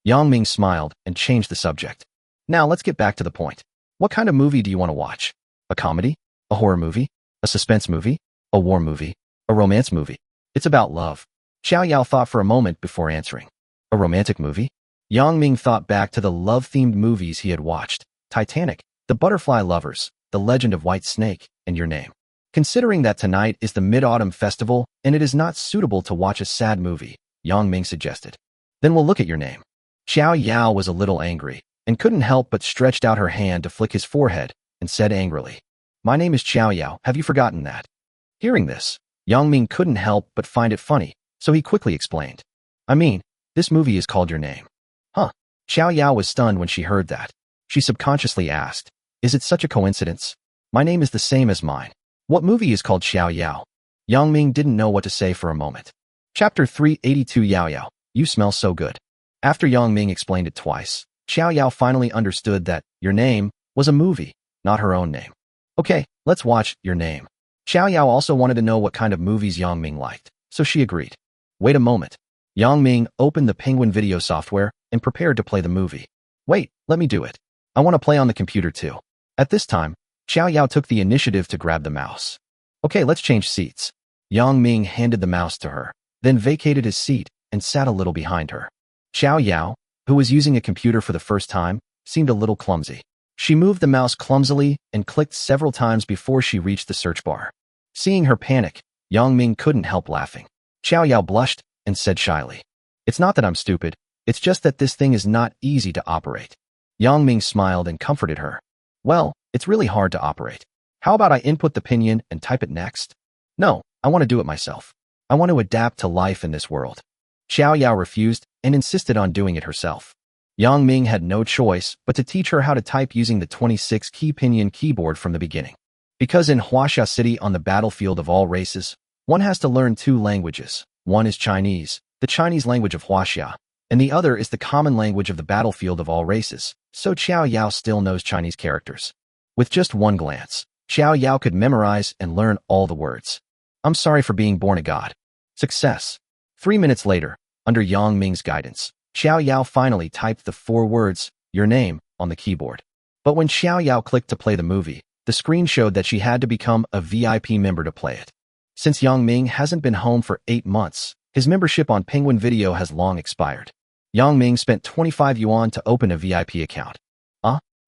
Yang Ming smiled and changed the subject. Now let's get back to the point. What kind of movie do you want to watch? A comedy? A horror movie? A suspense movie? A war movie? A romance movie? It's about love. Xiao Yao thought for a moment before answering. A romantic movie? Yang Ming thought back to the love-themed movies he had watched. Titanic, The Butterfly Lovers, The Legend of White Snake, and Your Name. Considering that tonight is the Mid-Autumn Festival and it is not suitable to watch a sad movie, Yang Ming suggested. Then we'll look at Your Name. Xiao Yao was a little angry and couldn't help but stretched out her hand to flick his forehead and said angrily, "My name is Xiao Yao, have you forgotten that?" Hearing this, Yang Ming couldn't help but find it funny, so he quickly explained. "I mean, this movie is called Your Name." Huh? Xiao Yao was stunned when she heard that. She subconsciously asked, "Is it such a coincidence? My name is the same as mine. What movie is called Xiao Yao?" Yang Ming didn't know what to say for a moment. Chapter 382 Yao Yao, you smell so good. After Yang Ming explained it twice, Xiao Yao finally understood that Your Name was a movie, not her own name. Okay, let's watch Your Name. Xiao Yao also wanted to know what kind of movies Yang Ming liked, so she agreed. Wait a moment. Yang Ming opened the Penguin video software and prepared to play the movie. Wait, let me do it. I want to play on the computer too. At this time, Xiao Yao took the initiative to grab the mouse. Okay, let's change seats. Yang Ming handed the mouse to her, then vacated his seat and sat a little behind her. Xiao Yao, who was using a computer for the first time, seemed a little clumsy. She moved the mouse clumsily and clicked several times before she reached the search bar. Seeing her panic, Yang Ming couldn't help laughing. Xiao Yao blushed and said shyly, "It's not that I'm stupid, it's just that this thing is not easy to operate." Yang Ming smiled and comforted her. "Well, it's really hard to operate. How about I input the pinyin and type it next?" "No, I want to do it myself. I want to adapt to life in this world." Xiao Yao refused and insisted on doing it herself. Yang Ming had no choice but to teach her how to type using the 26-key pinyin keyboard from the beginning. Because in Huaxia City on the battlefield of all races, one has to learn two languages. One is Chinese, the Chinese language of Huaxia, and the other is the common language of the battlefield of all races, so Xiao Yao still knows Chinese characters. With just one glance, Xiao Yao could memorize and learn all the words. "I'm sorry for being born a god." Success. 3 minutes later, under Yang Ming's guidance, Xiao Yao finally typed the 4 words, "Your Name," on the keyboard. But when Xiao Yao clicked to play the movie, the screen showed that she had to become a VIP member to play it. Since Yang Ming hasn't been home for 8 months, his membership on Penguin Video has long expired. Yang Ming spent 25 yuan to open a VIP account.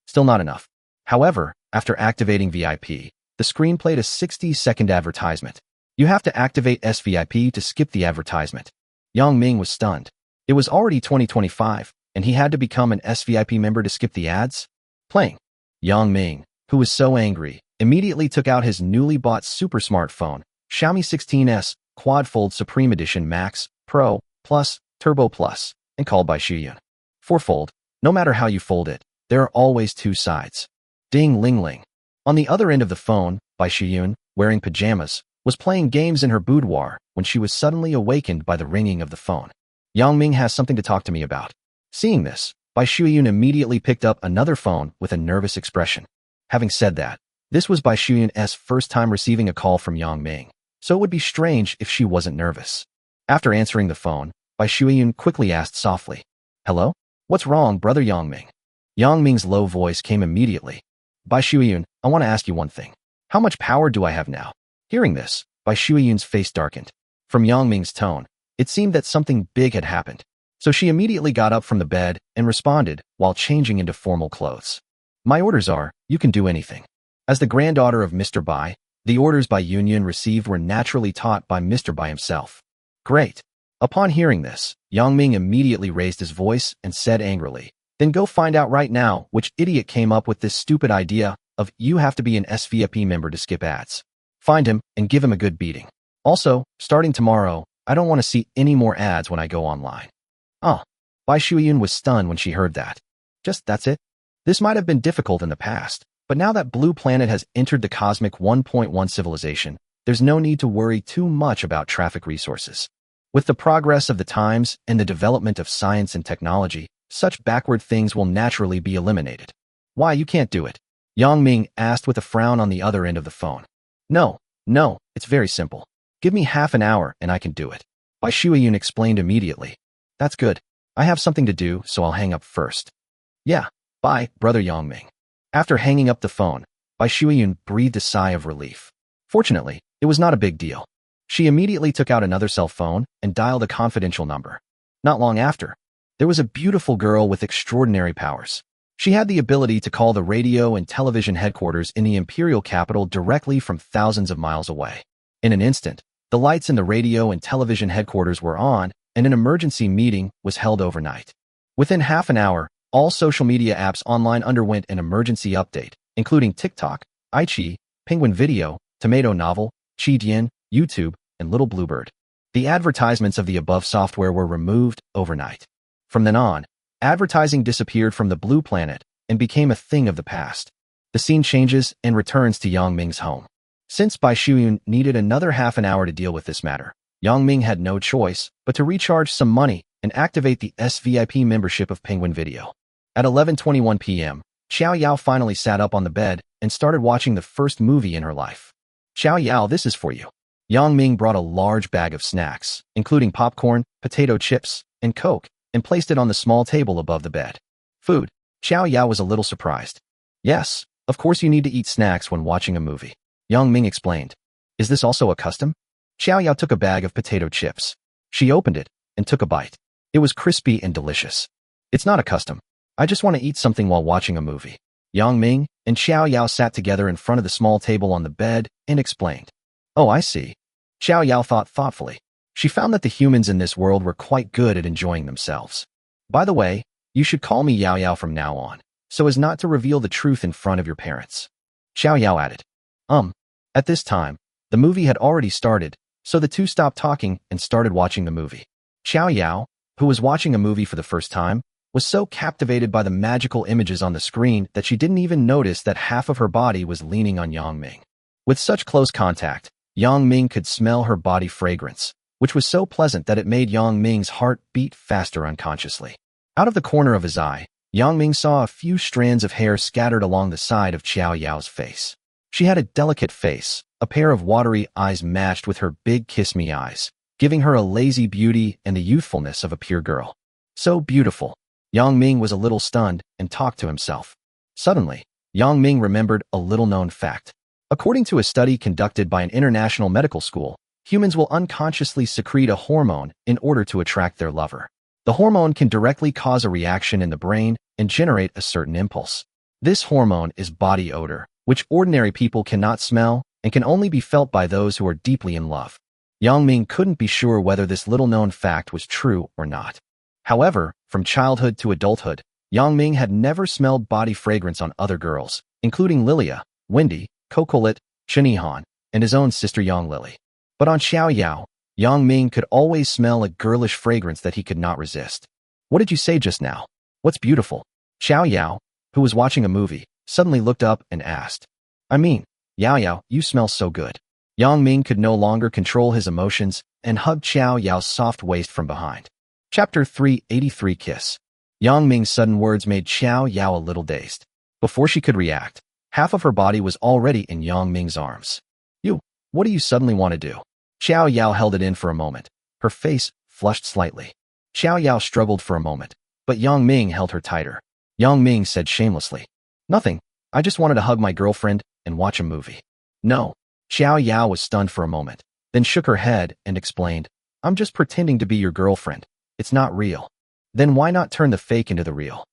Still not enough. However, after activating VIP, the screen played a 60-second advertisement. You have to activate SVIP to skip the advertisement. Yang Ming was stunned. It was already 2025, and he had to become an SVIP member to skip the ads? Playing. Yang Ming, who was so angry, immediately took out his newly bought super smartphone, Xiaomi 16S, Quad Fold Supreme Edition Max, Pro, Plus, Turbo Plus, and called Bai Shuyun. For Fold, no matter how you fold it, there are always 2 sides. Ding Ling Ling. On the other end of the phone, Bai Shuyun, wearing pajamas, was playing games in her boudoir when she was suddenly awakened by the ringing of the phone. Yang Ming has something to talk to me about. Seeing this, Bai Shuyun immediately picked up another phone with a nervous expression. Having said that, this was Bai Shuyun's first time receiving a call from Yang Ming, so it would be strange if she wasn't nervous. After answering the phone, Bai Shuyun quickly asked softly, "Hello? What's wrong, brother Yang Ming?" Yang Ming's low voice came immediately. "Bai Shuyun, I want to ask you one thing. How much power do I have now?" Hearing this, Bai Shuyun's face darkened. From Yang Ming's tone, it seemed that something big had happened. So she immediately got up from the bed and responded while changing into formal clothes. "My orders are, you can do anything." As the granddaughter of Mr. Bai, the orders Bai Yunyan received were naturally taught by Mr. Bai himself. Great. Upon hearing this, Yang Ming immediately raised his voice and said angrily, "Then go find out right now which idiot came up with this stupid idea of you have to be an SVIP member to skip ads. Find him and give him a good beating. Also, starting tomorrow, I don't want to see any more ads when I go online." Bai Shuyun was stunned when she heard that. That's it? This might have been difficult in the past, but now that Blue Planet has entered the Cosmic 1.1 civilization, there's no need to worry too much about traffic resources. With the progress of the times and the development of science and technology, such backward things will naturally be eliminated. "Why, you can't do it?" Yang Ming asked with a frown on the other end of the phone. No, it's very simple. Give me half an hour and I can do it. Bai Shuiyun explained immediately. That's good. I have something to do, so I'll hang up first. Yeah, bye, brother Yongming. After hanging up the phone, Bai Shuiyun breathed a sigh of relief. Fortunately, it was not a big deal. She immediately took out another cell phone and dialed a confidential number. Not long after, there was a beautiful girl with extraordinary powers. She had the ability to call the radio and television headquarters in the imperial capital directly from thousands of miles away. In an instant, the lights in the radio and television headquarters were on, and an emergency meeting was held overnight. Within half an hour, all social media apps online underwent an emergency update, including TikTok, iQIYI, Penguin Video, Tomato Novel, Qidian, YouTube, and Little Bluebird. The advertisements of the above software were removed overnight. From then on, advertising disappeared from the Blue Planet and became a thing of the past. The scene changes and returns to Yongming's home. Since Bai Shuiyun needed another half an hour to deal with this matter, Yongming had no choice but to recharge some money and activate the SVIP membership of Penguin Video. At 11:21 p.m., Xiao Yao finally sat up on the bed and started watching the first movie in her life. Xiao Yao, this is for you. Yongming brought a large bag of snacks, including popcorn, potato chips, and Coke, and placed it on the small table above the bed. Food. Xiao Yao was a little surprised. Yes, of course you need to eat snacks when watching a movie. Yongming explained. Is this also a custom? Xiao Yao took a bag of potato chips. She opened it and took a bite. It was crispy and delicious. It's not a custom. I just want to eat something while watching a movie. Yongming and Xiao Yao sat together in front of the small table on the bed and explained. Oh, I see. Xiao Yao thought thoughtfully. She found that the humans in this world were quite good at enjoying themselves. By the way, you should call me Yao Yao from now on, so as not to reveal the truth in front of your parents. Xiao Yao added. At this time, the movie had already started, so the two stopped talking and started watching the movie. Xiao Yao, who was watching a movie for the first time, was so captivated by the magical images on the screen that she didn't even notice that half of her body was leaning on Yongming. With such close contact, Yongming could smell her body fragrance, which was so pleasant that it made Yongming's heart beat faster unconsciously. Out of the corner of his eye, Yongming saw a few strands of hair scattered along the side of Xiao Yao's face. She had a delicate face, a pair of watery eyes matched with her big kiss-me eyes, giving her a lazy beauty and the youthfulness of a pure girl. So beautiful. Yongming was a little stunned and talked to himself. Suddenly, Yongming remembered a little-known fact. According to a study conducted by an international medical school, humans will unconsciously secrete a hormone in order to attract their lover. The hormone can directly cause a reaction in the brain and generate a certain impulse. This hormone is body odor, which ordinary people cannot smell and can only be felt by those who are deeply in love. Yongming couldn't be sure whether this little-known fact was true or not. However, from childhood to adulthood, Yongming had never smelled body fragrance on other girls, including Lilia, Wendy, Cocolit, Chenihan, and his own sister Yonglily. But on Xiao Yao, Yongming could always smell a girlish fragrance that he could not resist. What did you say just now? What's beautiful? Xiao Yao, who was watching a movie, suddenly looked up and asked. Yao Yao, you smell so good. Yongming could no longer control his emotions and hugged Xiao Yao's soft waist from behind. Chapter 383 Kiss. Yongming's sudden words made Xiao Yao a little dazed. Before she could react, half of her body was already in Yongming's arms. What do you suddenly want to do? Xiao Yao held it in for a moment. Her face flushed slightly. Xiao Yao struggled for a moment, but Yongming held her tighter. Yongming said shamelessly. Nothing. I just wanted to hug my girlfriend and watch a movie. No. Xiao Yao was stunned for a moment, then shook her head and explained. I'm just pretending to be your girlfriend. It's not real. Then why not turn the fake into the real?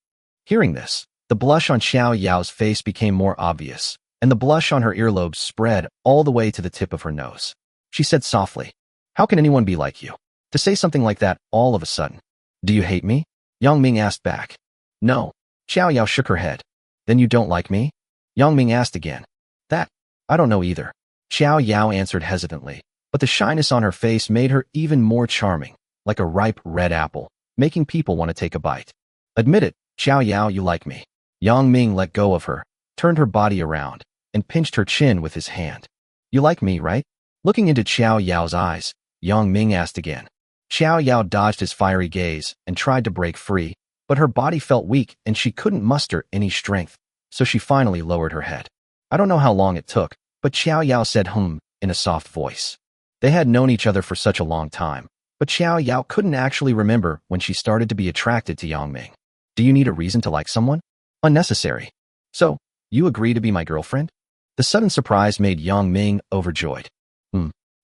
Hearing this, the blush on Xiao Yao's face became more obvious, and the blush on her earlobes spread all the way to the tip of her nose. She said softly, How can anyone be like you? To say something like that all of a sudden. Do you hate me? Yongming asked back. No. Xiao Yao shook her head. Then you don't like me? Yongming asked again. That, I don't know either. Xiao Yao answered hesitantly, but the shyness on her face made her even more charming, like a ripe red apple, making people want to take a bite. Admit it, Xiao Yao, you like me. Yongming let go of her, turned her body around, and pinched her chin with his hand. You like me, right? Looking into Xiao Yao's eyes, Yongming asked again. Xiao Yao dodged his fiery gaze and tried to break free, but her body felt weak and she couldn't muster any strength, so she finally lowered her head. I don't know how long it took, but Xiao Yao said in a soft voice. They had known each other for such a long time, but Xiao Yao couldn't actually remember when she started to be attracted to Yang Ming. Do you need a reason to like someone? Unnecessary. So, you agree to be my girlfriend? The sudden surprise made Yang Ming overjoyed.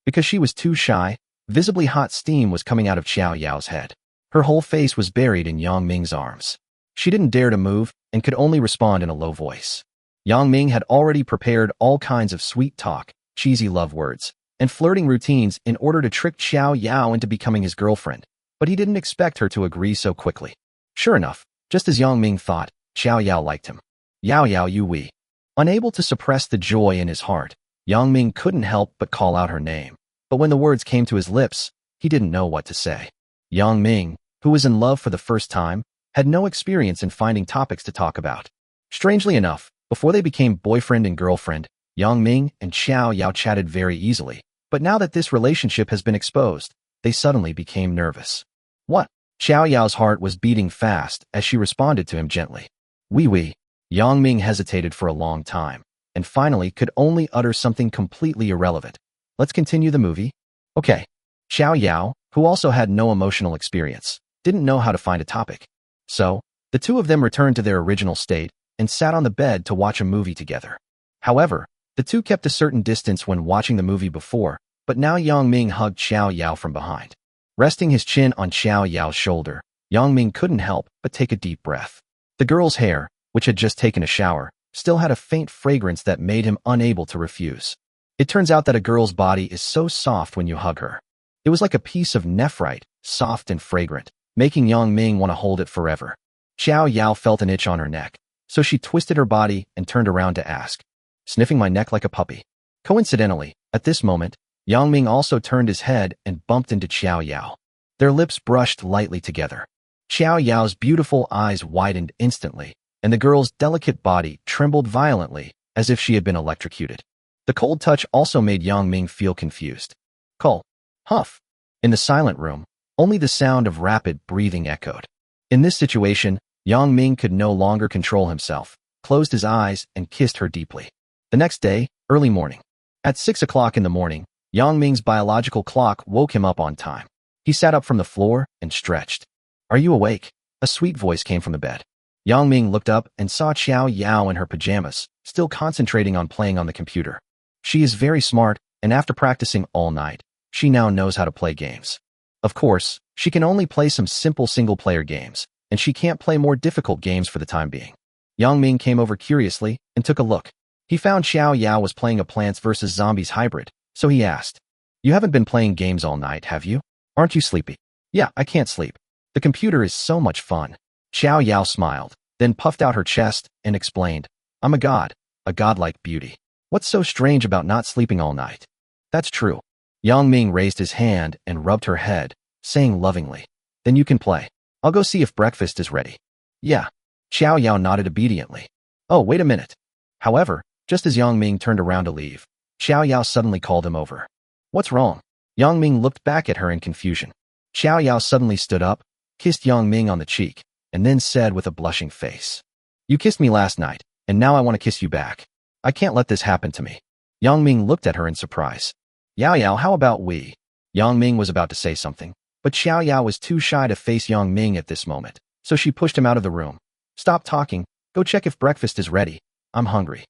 Because she was too shy, visibly hot steam was coming out of Xiao Yao's head. Her whole face was buried in Yang Ming's arms. She didn't dare to move and could only respond in a low voice. Yang Ming had already prepared all kinds of sweet talk, cheesy love words, and flirting routines in order to trick Xiao Yao into becoming his girlfriend, but he didn't expect her to agree so quickly. Sure enough, just as Yang Ming thought, Xiao Yao liked him. Yao Yao you wee. Unable to suppress the joy in his heart, Yang Ming couldn't help but call out her name, but when the words came to his lips, he didn't know what to say. Yang Ming, who was in love for the first time, had no experience in finding topics to talk about. Strangely enough, before they became boyfriend and girlfriend, Yang Ming and Xiao Yao chatted very easily, but now that this relationship has been exposed, they suddenly became nervous. What? Xiao Yao's heart was beating fast as she responded to him gently. Wee. Yang Ming hesitated for a long time, and finally could only utter something completely irrelevant. Let's continue the movie. Okay. Xiao Yao, who also had no emotional experience, didn't know how to find a topic. So, the two of them returned to their original state and sat on the bed to watch a movie together. However, the two kept a certain distance when watching the movie before, but now Yang Ming hugged Xiao Yao from behind. Resting his chin on Xiao Yao's shoulder, Yang Ming couldn't help but take a deep breath. The girl's hair, which had just taken a shower, still had a faint fragrance that made him unable to refuse. It turns out that a girl's body is so soft when you hug her. It was like a piece of nephrite, soft and fragrant, making Yang Ming want to hold it forever. Xiao Yao felt an itch on her neck, so she twisted her body and turned around to ask, sniffing my neck like a puppy. Coincidentally, at this moment, Yang Ming also turned his head and bumped into Xiao Yao. Their lips brushed lightly together. Xiao Yao's beautiful eyes widened instantly, and the girl's delicate body trembled violently, as if she had been electrocuted. The cold touch also made Yang Ming feel confused. Cull. Huff. In the silent room, only the sound of rapid breathing echoed. In this situation, Yang Ming could no longer control himself, closed his eyes, and kissed her deeply. The next day, early morning. At 6 o'clock in the morning, Yang Ming's biological clock woke him up on time. He sat up from the floor and stretched. Are you awake? A sweet voice came from the bed. Yang Ming looked up and saw Xiao Yao in her pajamas, still concentrating on playing on the computer. She is very smart, and after practicing all night, she now knows how to play games. Of course, she can only play some simple single-player games, and she can't play more difficult games for the time being. Yang Ming came over curiously and took a look. He found Xiao Yao was playing a Plants vs. Zombies hybrid, so he asked, You haven't been playing games all night, have you? Aren't you sleepy? Yeah, I can't sleep. The computer is so much fun. Xiao Yao smiled, then puffed out her chest and explained, I'm a godlike beauty. What's so strange about not sleeping all night? That's true. Yang Ming raised his hand and rubbed her head, saying lovingly, Then you can play. I'll go see if breakfast is ready. Yeah. Xiao Yao nodded obediently. Oh, wait a minute. However, just as Yang Ming turned around to leave, Xiao Yao suddenly called him over. What's wrong? Yang Ming looked back at her in confusion. Xiao Yao suddenly stood up, kissed Yang Ming on the cheek, and then said with a blushing face, You kissed me last night, and now I want to kiss you back. I can't let this happen to me. Yang Ming looked at her in surprise. Yao Yao, how about we? Yang Ming was about to say something, but Xiao Yao was too shy to face Yang Ming at this moment, so she pushed him out of the room. Stop talking, go check if breakfast is ready. I'm hungry.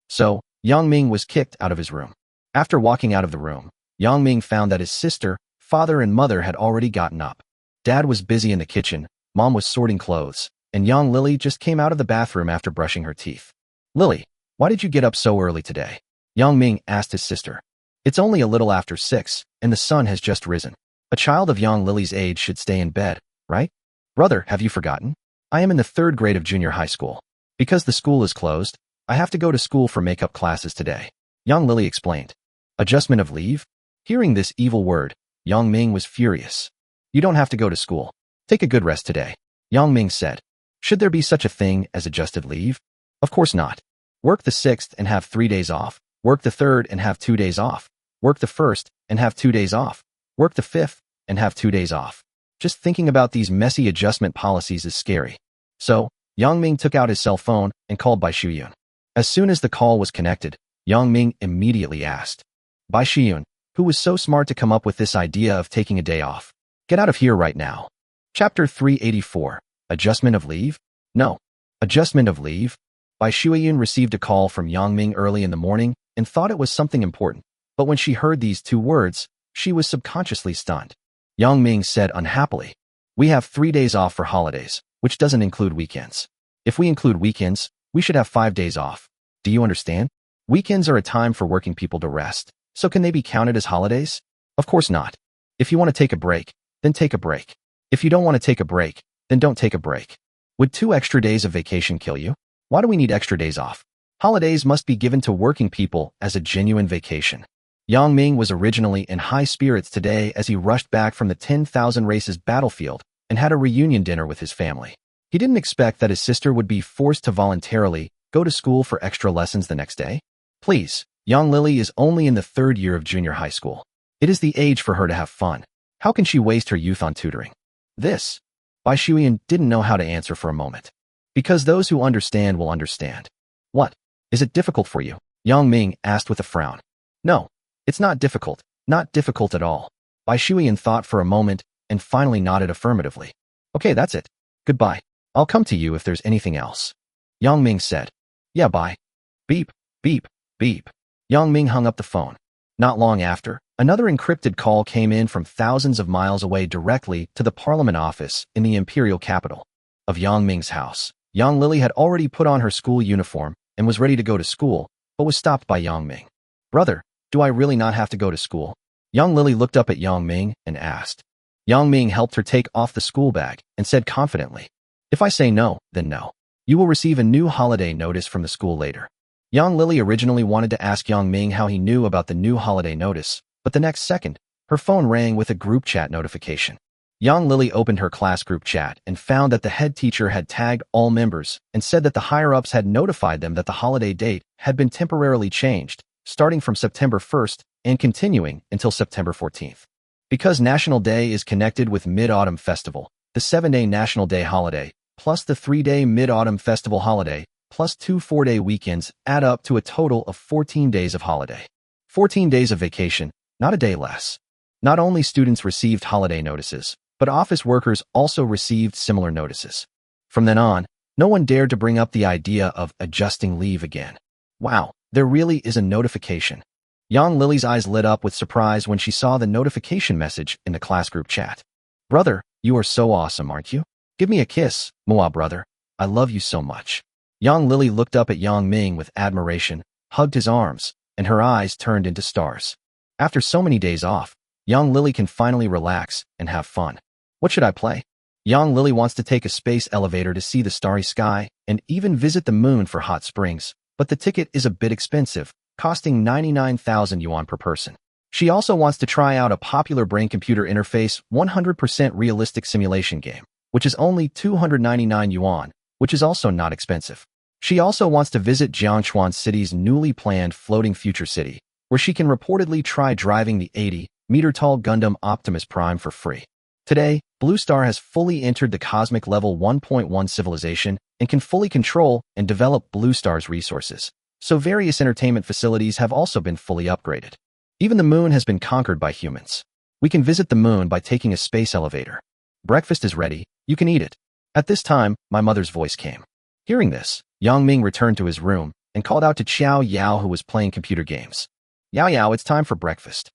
So, Yang Ming was kicked out of his room. After walking out of the room, Yang Ming found that his sister, father, and mother had already gotten up. Dad was busy in the kitchen, Mom was sorting clothes, and young Lily just came out of the bathroom after brushing her teeth. Lily, why did you get up so early today? Yang Ming asked his sister. It's only a little after 6, and the sun has just risen. A child of young Lily's age should stay in bed, right? Brother, have you forgotten? I am in the 3rd grade of junior high school. Because the school is closed, I have to go to school for makeup classes today. Young Lily explained. Adjustment of leave? Hearing this evil word, Yang Ming was furious. You don't have to go to school. Take a good rest today. Yang Ming said. Should there be such a thing as adjusted leave? Of course not. Work the 6th and have 3 days off. Work the 3rd and have 2 days off. Work the 1st and have 2 days off. Work the 5th and have 2 days off. Just thinking about these messy adjustment policies is scary. So, Yang Ming took out his cell phone and called Bai Shuyun. As soon as the call was connected, Yang Ming immediately asked, Bai Shuyun, Who was so smart to come up with this idea of taking a day off? Get out of here right now. Chapter 384. Adjustment of leave? No. Adjustment of leave? Bai Shuiyun received a call from Yang Ming early in the morning and thought it was something important, but when she heard these two words, she was subconsciously stunned. Yang Ming said unhappily, "We have 3 days off for holidays, which doesn't include weekends. If we include weekends, we should have 5 days off. Do you understand? Weekends are a time for working people to rest, so can they be counted as holidays? Of course not. If you want to take a break, then take a break. If you don't want to take a break, then don't take a break. Would 2 extra days of vacation kill you? Why do we need extra days off? Holidays must be given to working people as a genuine vacation." Yang Ming was originally in high spirits today as he rushed back from the 10,000 races battlefield and had a reunion dinner with his family. He didn't expect that his sister would be forced to voluntarily go to school for extra lessons the next day. Please, Yang Lily is only in the 3rd year of junior high school. It is the age for her to have fun. How can she waste her youth on tutoring? This? Bai Shuiyan didn't know how to answer for a moment. Because those who understand will understand. What? Is it difficult for you? Yang Ming asked with a frown. No, it's not difficult at all. Bai Shuiyan thought for a moment and finally nodded affirmatively. Okay, that's it. Goodbye. I'll come to you if there's anything else. Yang Ming said. Yeah, bye. Beep, beep, beep. Yang Ming hung up the phone. Not long after, another encrypted call came in from thousands of miles away directly to the parliament office in the imperial capital of Yang Ming's house. Yang Lily had already put on her school uniform and was ready to go to school, but was stopped by Yang Ming. Brother, do I really not have to go to school? Yang Lily looked up at Yang Ming and asked. Yang Ming helped her take off the school bag and said confidently, If I say no, then no. You will receive a new holiday notice from the school later. Yang Lily originally wanted to ask Yang Ming how he knew about the new holiday notice, but the next second, her phone rang with a group chat notification. Yang Lily opened her class group chat and found that the head teacher had tagged all members and said that the higher-ups had notified them that the holiday date had been temporarily changed, starting from September 1st and continuing until September 14th. Because National Day is connected with Mid-Autumn Festival, the 7-day National Day holiday, plus the 3-day Mid-Autumn Festival holiday, plus 2 4-day weekends add up to a total of 14 days of holiday. 14 days of vacation, not a day less. Not only students received holiday notices, but office workers also received similar notices. From then on, no one dared to bring up the idea of adjusting leave again. Wow, there really is a notification. Yang Lily's eyes lit up with surprise when she saw the notification message in the class group chat. Brother, you are so awesome, aren't you? Give me a kiss, Moa brother. I love you so much. Yang Lily looked up at Yang Ming with admiration, hugged his arms, and her eyes turned into stars. After so many days off, Yang Lily can finally relax and have fun. What should I play? Yang Lily wants to take a space elevator to see the starry sky and even visit the moon for hot springs, but the ticket is a bit expensive, costing 99,000 yuan per person. She also wants to try out a popular brain-computer interface 100% realistic simulation game, which is only 299 yuan, which is also not expensive. She also wants to visit Jiangchuan City's newly planned floating future city, where she can reportedly try driving the 80-meter-tall Gundam Optimus Prime for free. Today, Blue Star has fully entered the Cosmic Level 1.1 civilization and can fully control and develop Blue Star's resources, so various entertainment facilities have also been fully upgraded. Even the moon has been conquered by humans. We can visit the moon by taking a space elevator. Breakfast is ready, you can eat it. At this time, my mother's voice came. Hearing this, Yang Ming returned to his room and called out to Xiao Yao, who was playing computer games. Yao Yao, it's time for breakfast.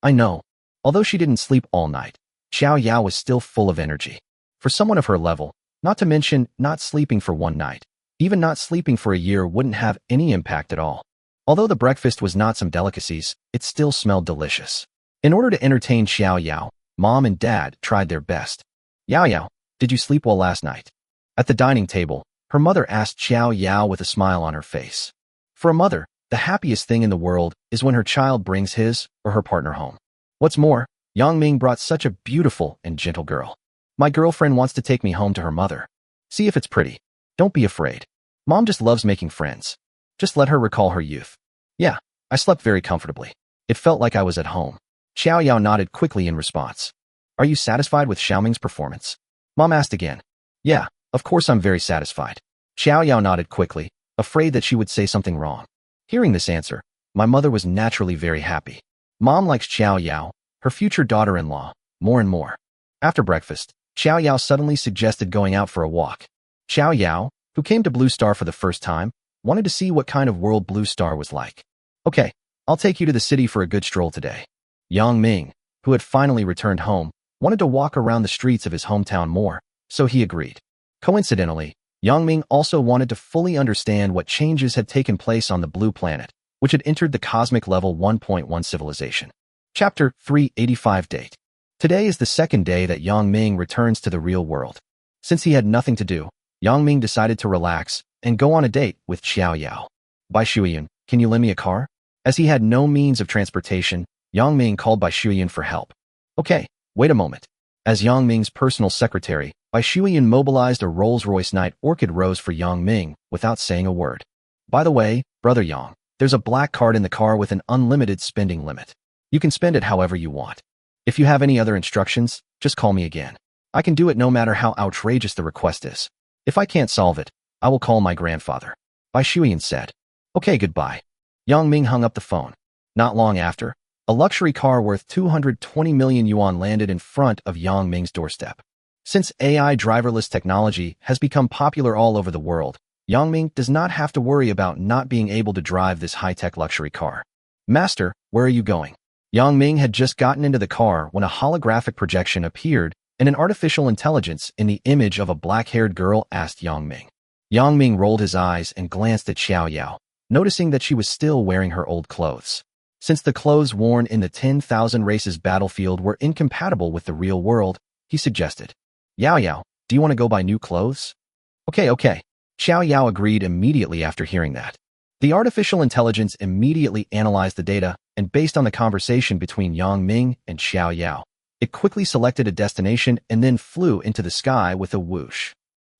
I know. Although she didn't sleep all night, Xiao Yao was still full of energy. For someone of her level, not to mention not sleeping for one night, even not sleeping for a year wouldn't have any impact at all. Although the breakfast was not some delicacies, it still smelled delicious. In order to entertain Xiao Yao, Mom and Dad tried their best. Yao Yao, did you sleep well last night? At the dining table, her mother asked Xiao Yao with a smile on her face. For a mother, the happiest thing in the world is when her child brings his or her partner home. What's more, Yang Ming brought such a beautiful and gentle girl. My girlfriend wants to take me home to her mother. See if it's pretty. Don't be afraid. Mom just loves making friends. Just let her recall her youth. Yeah, I slept very comfortably. It felt like I was at home. Xiao Yao nodded quickly in response. Are you satisfied with Xiaoming's performance? Mom asked again. Yeah, of course I'm very satisfied. Xiao Yao nodded quickly, afraid that she would say something wrong. Hearing this answer, my mother was naturally very happy. Mom likes Xiao Yao, her future daughter-in-law, more and more. After breakfast, Xiao Yao suddenly suggested going out for a walk. Xiao Yao, who came to Blue Star for the first time, wanted to see what kind of world Blue Star was like. Okay, I'll take you to the city for a good stroll today. Yang Ming, who had finally returned home, wanted to walk around the streets of his hometown more, so he agreed. Coincidentally, Yang Ming also wanted to fully understand what changes had taken place on the Blue Planet, which had entered the cosmic level 1.1 civilization. Chapter 385 Date. Today is the second day that Yang Ming returns to the real world. Since he had nothing to do, Yang Ming decided to relax and go on a date with Xiao Yao. Bai Shuyan, can you lend me a car? As he had no means of transportation, Yang Ming called Bai Shuyan for help. Okay, wait a moment. As Yang Ming's personal secretary, Bai Shuyan mobilized a Rolls-Royce Night Orchid Rose for Yang Ming without saying a word. By the way, Brother Yang, there's a black card in the car with an unlimited spending limit. You can spend it however you want. If you have any other instructions, just call me again. I can do it no matter how outrageous the request is. If I can't solve it, I will call my grandfather. Bai Shuyan said. Okay, goodbye. Yang Ming hung up the phone. Not long after, a luxury car worth 220 million yuan landed in front of Yang Ming's doorstep. Since AI driverless technology has become popular all over the world, Yang Ming does not have to worry about not being able to drive this high-tech luxury car. Master, where are you going? Yang Ming had just gotten into the car when a holographic projection appeared and an artificial intelligence in the image of a black-haired girl asked Yang Ming. Yang Ming rolled his eyes and glanced at Xiao Yao, noticing that she was still wearing her old clothes. Since the clothes worn in the 10,000 races battlefield were incompatible with the real world, he suggested, Yao Yao, do you want to go buy new clothes? Okay. Xiao Yao agreed immediately after hearing that. The artificial intelligence immediately analyzed the data, and based on the conversation between Yang Ming and Xiao Yao, it quickly selected a destination and then flew into the sky with a whoosh.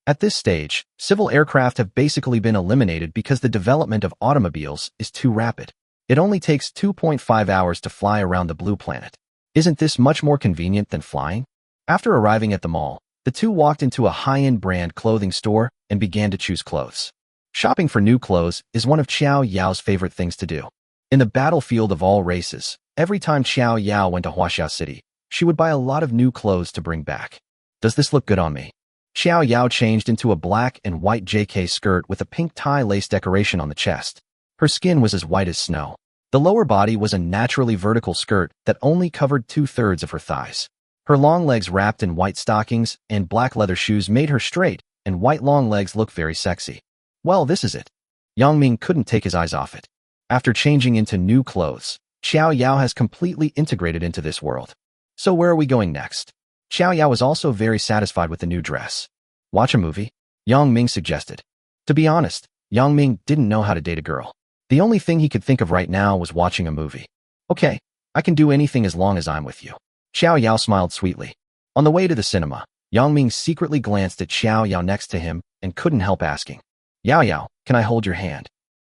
At this stage, civil aircraft have basically been eliminated because the development of automobiles is too rapid. It only takes 2.5 hours to fly around the Blue Planet. Isn't this much more convenient than flying? After arriving at the mall, the two walked into a high-end brand clothing store and began to choose clothes. Shopping for new clothes is one of Xiao Yao's favorite things to do. In the battlefield of all races, every time Xiao Yao went to Huaxia City, she would buy a lot of new clothes to bring back. Does this look good on me? Xiao Yao changed into a black and white JK skirt with a pink tie lace decoration on the chest. Her skin was as white as snow. The lower body was a naturally vertical skirt that only covered 2/3 of her thighs. Her long legs wrapped in white stockings and black leather shoes made her straight, and white long legs look very sexy. Well, this is it. Yang Ming couldn't take his eyes off it. After changing into new clothes, Xiao Yao has completely integrated into this world. So where are we going next? Xiao Yao was also very satisfied with the new dress. Watch a movie? Yang Ming suggested. To be honest, Yang Ming didn't know how to date a girl. The only thing he could think of right now was watching a movie. Okay, I can do anything as long as I'm with you. Xiao Yao smiled sweetly. On the way to the cinema, Yang Ming secretly glanced at Xiao Yao next to him and couldn't help asking, Yao Yao, can I hold your hand?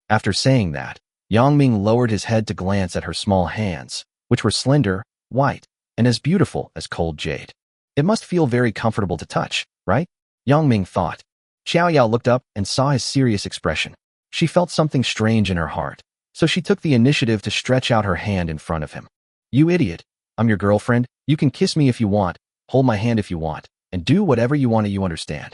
After saying that, Yang Ming lowered his head to glance at her small hands, which were slender, white, and as beautiful as cold jade. It must feel very comfortable to touch, right? Yang Ming thought. Xiao Yao looked up and saw his serious expression. She felt something strange in her heart, so she took the initiative to stretch out her hand in front of him. You idiot. I'm your girlfriend. You can kiss me if you want, hold my hand if you want, and do whatever you want, you understand.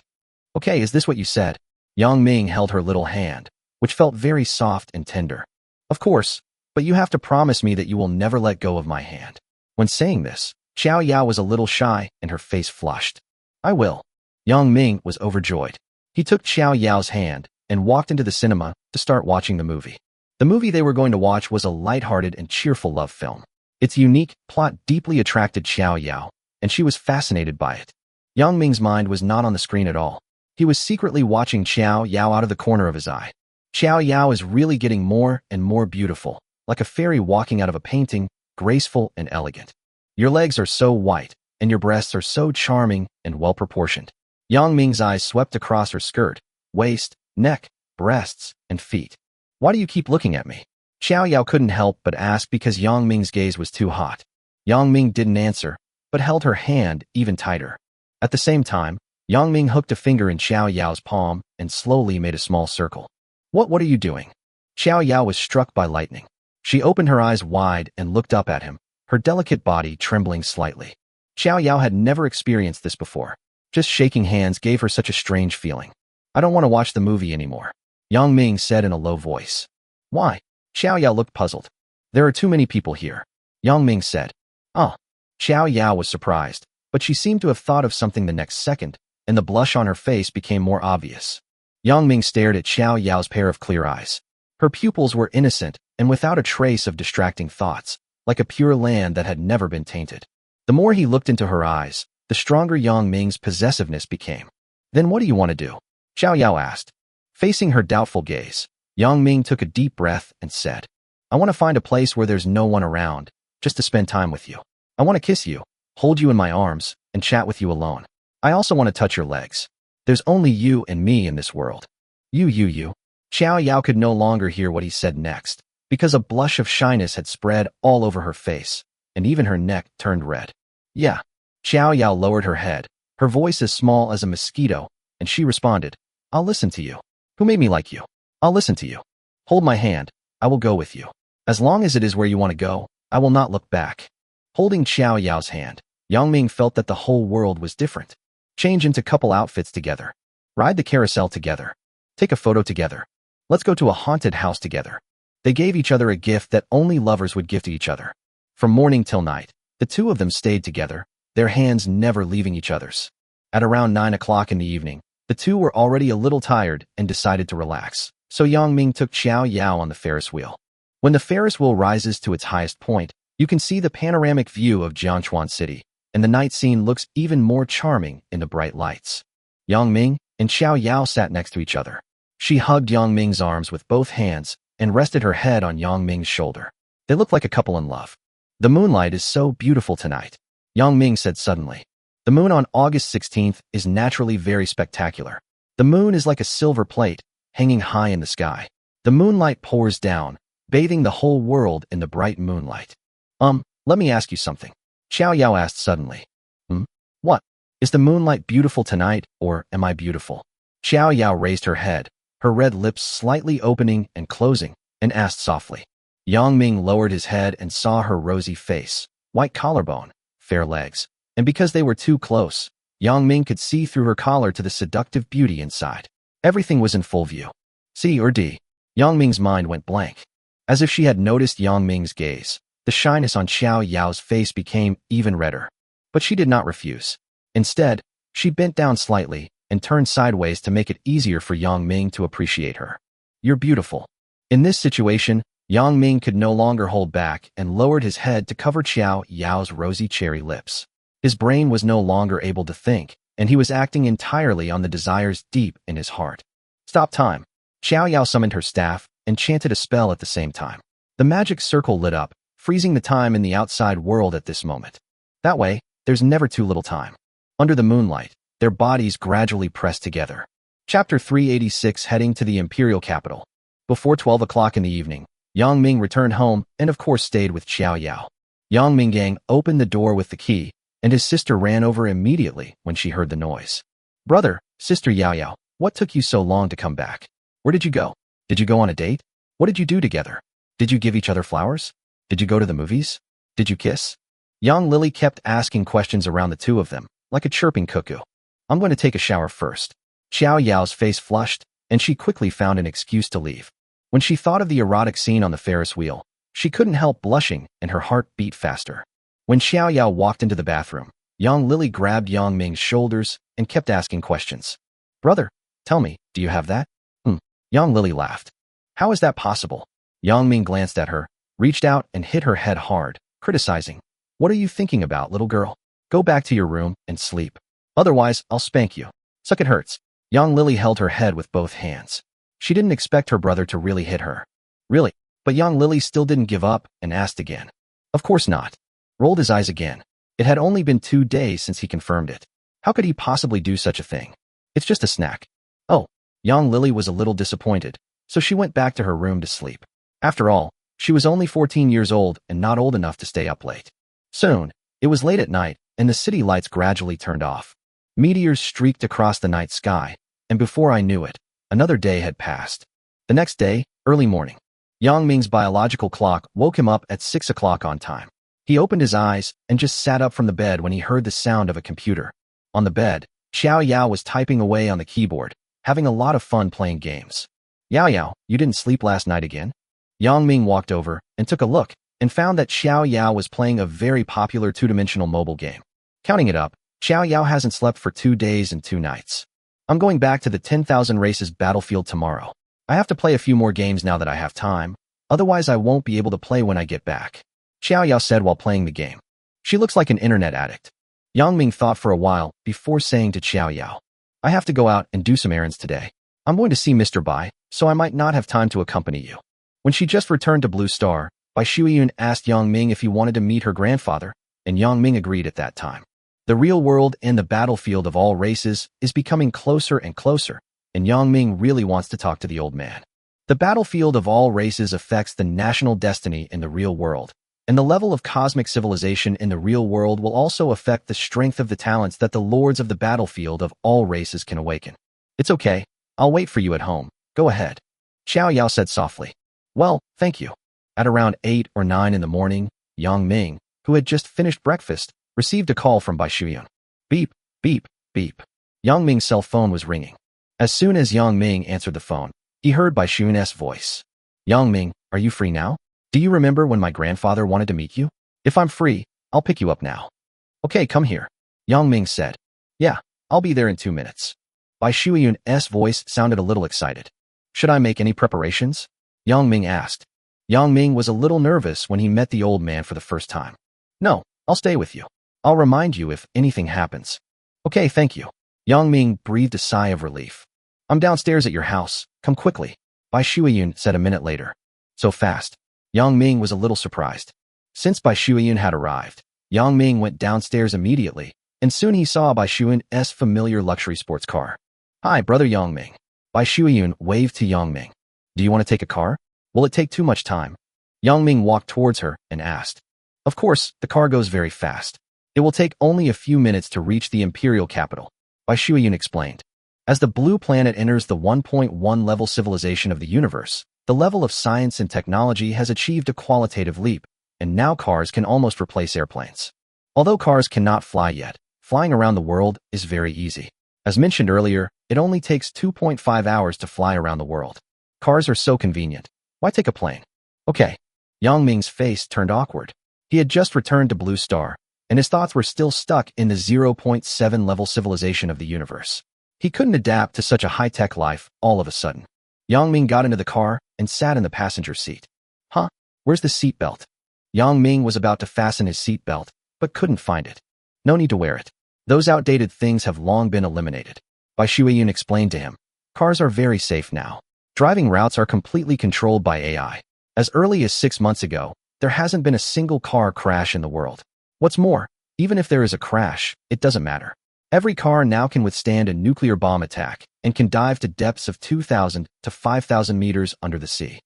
Okay, is this what you said? Yang Ming held her little hand, which felt very soft and tender. Of course, but you have to promise me that you will never let go of my hand. When saying this, Xiao Yao was a little shy and her face flushed. I will. Yang Ming was overjoyed. He took Xiao Yao's hand and walked into the cinema to start watching the movie. The movie they were going to watch was a lighthearted and cheerful love film. Its unique plot deeply attracted Xiao Yao, and she was fascinated by it. Yang Ming's mind was not on the screen at all. He was secretly watching Xiao Yao out of the corner of his eye. Xiao Yao is really getting more and more beautiful, like a fairy walking out of a painting, graceful and elegant. Your legs are so white, and your breasts are so charming and well-proportioned. Yang Ming's eyes swept across her skirt, waist, neck, breasts, and feet. Why do you keep looking at me? Xiao Yao couldn't help but ask because Yang Ming's gaze was too hot. Yang Ming didn't answer, but held her hand even tighter. At the same time, Yang Ming hooked a finger in Xiao Yao's palm and slowly made a small circle. What are you doing? Xiao Yao was struck by lightning. She opened her eyes wide and looked up at him, her delicate body trembling slightly. Xiao Yao had never experienced this before. Just shaking hands gave her such a strange feeling. I don't want to watch the movie anymore, Yang Ming said in a low voice. Why? Xiao Yao looked puzzled. There are too many people here, Yang Ming said. Oh. Xiao Yao was surprised, but she seemed to have thought of something the next second, and the blush on her face became more obvious. Yang Ming stared at Xiao Yao's pair of clear eyes. Her pupils were innocent and without a trace of distracting thoughts, like a pure land that had never been tainted. The more he looked into her eyes, the stronger Yang Ming's possessiveness became. Then what do you want to do? Xiao Yao asked. Facing her doubtful gaze, Yang Ming took a deep breath and said, I want to find a place where there's no one around, just to spend time with you. I want to kiss you, hold you in my arms, and chat with you alone. I also want to touch your legs. There's only you and me in this world. You. Xiao Yao could no longer hear what he said next, because a blush of shyness had spread all over her face, and even her neck turned red. Yeah. Xiao Yao lowered her head, her voice as small as a mosquito, and she responded, I'll listen to you. Who made me like you? I'll listen to you. Hold my hand. I will go with you. As long as it is where you want to go, I will not look back. Holding Xiao Yao's hand, Yang Ming felt that the whole world was different. Change into couple outfits together. Ride the carousel together. Take a photo together. Let's go to a haunted house together. They gave each other a gift that only lovers would give to each other. From morning till night, the two of them stayed together, their hands never leaving each other's. At around 9 o'clock in the evening, the two were already a little tired and decided to relax, so Yang Ming took Xiao Yao on the Ferris wheel. When the Ferris wheel rises to its highest point, you can see the panoramic view of Jiangchuan City, and the night scene looks even more charming in the bright lights. Yang Ming and Xiao Yao sat next to each other. She hugged Yang Ming's arms with both hands and rested her head on Yang Ming's shoulder. They looked like a couple in love. The moonlight is so beautiful tonight, Yang Ming said suddenly. The moon on August 16th is naturally very spectacular. The moon is like a silver plate, hanging high in the sky. The moonlight pours down, bathing the whole world in the bright moonlight. Let me ask you something, Xiao Yao asked suddenly. What? Is the moonlight beautiful tonight, or am I beautiful? Xiao Yao raised her head, her red lips slightly opening and closing, and asked softly. Yang Ming lowered his head and saw her rosy face, white collarbone, fair legs, and because they were too close, Yang Ming could see through her collar to the seductive beauty inside. Everything was in full view. C or D? Yang Ming's mind went blank. As if she had noticed Yang Ming's gaze, the shyness on Xiao Yao's face became even redder. But she did not refuse. Instead, she bent down slightly and turned sideways to make it easier for Yang Ming to appreciate her. You're beautiful. In this situation, Yang Ming could no longer hold back and lowered his head to cover Xiao Yao's rosy cherry lips. His brain was no longer able to think, and he was acting entirely on the desires deep in his heart. Stop time. Xiao Yao summoned her staff and chanted a spell at the same time. The magic circle lit up, freezing the time in the outside world at this moment. That way, there's never too little time. Under the moonlight, their bodies gradually pressed together. Chapter 386 Heading to the Imperial Capital. Before 12 o'clock in the evening, Yang Ming returned home and of course stayed with Xiao Yao. Yang Minggang opened the door with the key, and his sister ran over immediately when she heard the noise. Brother, sister Yao Yao, what took you so long to come back? Where did you go? Did you go on a date? What did you do together? Did you give each other flowers? Did you go to the movies? Did you kiss? Young Lily kept asking questions around the two of them, like a chirping cuckoo. I'm going to take a shower first. Xiao Yao's face flushed, and she quickly found an excuse to leave. When she thought of the erotic scene on the Ferris wheel, she couldn't help blushing and her heart beat faster. When Xiao Yao walked into the bathroom, Yang Lily grabbed Yang Ming's shoulders and kept asking questions. Brother, tell me, do you have that? Yang Lily laughed. How is that possible? Yang Ming glanced at her, reached out and hit her head hard, criticizing. What are you thinking about, little girl? Go back to your room and sleep. Otherwise, I'll spank you. Suck it hurts. Yang Lily held her head with both hands. She didn't expect her brother to really hit her. Really? But Yang Lily still didn't give up and asked again. Of course not. Rolled his eyes again. It had only been 2 days since he confirmed it. How could he possibly do such a thing? It's just a snack. Oh, Yang Lily was a little disappointed, so she went back to her room to sleep. After all, she was only 14 years old and not old enough to stay up late. Soon, it was late at night, and the city lights gradually turned off. Meteors streaked across the night sky, and before I knew it, another day had passed. The next day, early morning. Yang Ming's biological clock woke him up at 6 o'clock on time. He opened his eyes and just sat up from the bed when he heard the sound of a computer. On the bed, Xiao Yao was typing away on the keyboard, having a lot of fun playing games. Yao Yao, you didn't sleep last night again? Yang Ming walked over and took a look and found that Xiao Yao was playing a very popular two-dimensional mobile game. Counting it up, Xiao Yao hasn't slept for 2 days and 2 nights. I'm going back to the 10,000 races battlefield tomorrow. I have to play a few more games now that I have time, otherwise I won't be able to play when I get back, Xiao Yao said while playing the game. She looks like an internet addict. Yang Ming thought for a while before saying to Xiao Yao, I have to go out and do some errands today. I'm going to see Mr. Bai, so I might not have time to accompany you. When she just returned to Blue Star, Bai Shuiyun asked Yang Ming if he wanted to meet her grandfather, and Yang Ming agreed at that time. The real world and the battlefield of all races is becoming closer and closer, and Yang Ming really wants to talk to the old man. The battlefield of all races affects the national destiny in the real world, and the level of cosmic civilization in the real world will also affect the strength of the talents that the lords of the battlefield of all races can awaken. It's okay, I'll wait for you at home, go ahead, Xiao Yao said softly. Well, thank you. At around 8 or 9 in the morning, Yang Ming, who had just finished breakfast, received a call from Bai Shuiyun. Beep, beep, beep. Yang Ming's cell phone was ringing. As soon as Yang Ming answered the phone, he heard Bai Shuiyun's voice. Yang Ming, are you free now? Do you remember when my grandfather wanted to meet you? If I'm free, I'll pick you up now. Okay, come here, Yang Ming said. Yeah, I'll be there in 2 minutes. Bai Shuiyun's voice sounded a little excited. Should I make any preparations? Yang Ming asked. Yang Ming was a little nervous when he met the old man for the first time. No, I'll stay with you. I'll remind you if anything happens. Okay, thank you. Yang Ming breathed a sigh of relief. I'm downstairs at your house. Come quickly, Bai Shuiyun said a minute later. So fast. Yang Ming was a little surprised. Since Bai Shuiyun had arrived, Yang Ming went downstairs immediately, and soon he saw Bai Shuiyun's familiar luxury sports car. Hi, brother Yang Ming. Bai Shuiyun waved to Yang Ming. Do you want to take a car? Will it take too much time? Yang Ming walked towards her and asked. Of course, the car goes very fast. It will take only a few minutes to reach the imperial capital, Bai Shuiyun explained. As the blue planet enters the 1.1 level civilization of the universe, the level of science and technology has achieved a qualitative leap, and now cars can almost replace airplanes. Although cars cannot fly yet, flying around the world is very easy. As mentioned earlier, it only takes 2.5 hours to fly around the world. Cars are so convenient. Why take a plane? Okay. Yang Ming's face turned awkward. He had just returned to Blue Star, and his thoughts were still stuck in the 0.7 level civilization of the universe. He couldn't adapt to such a high-tech life all of a sudden. Yang Ming got into the car and sat in the passenger seat. Huh? Where's the seatbelt? Yang Ming was about to fasten his seatbelt, but couldn't find it. No need to wear it. Those outdated things have long been eliminated. Bai Shuiyun explained to him. Cars are very safe now. Driving routes are completely controlled by AI. As early as 6 months ago, there hasn't been a single car crash in the world. What's more, even if there is a crash, it doesn't matter. Every car now can withstand a nuclear bomb attack and can dive to depths of 2,000 to 5,000 meters under the sea.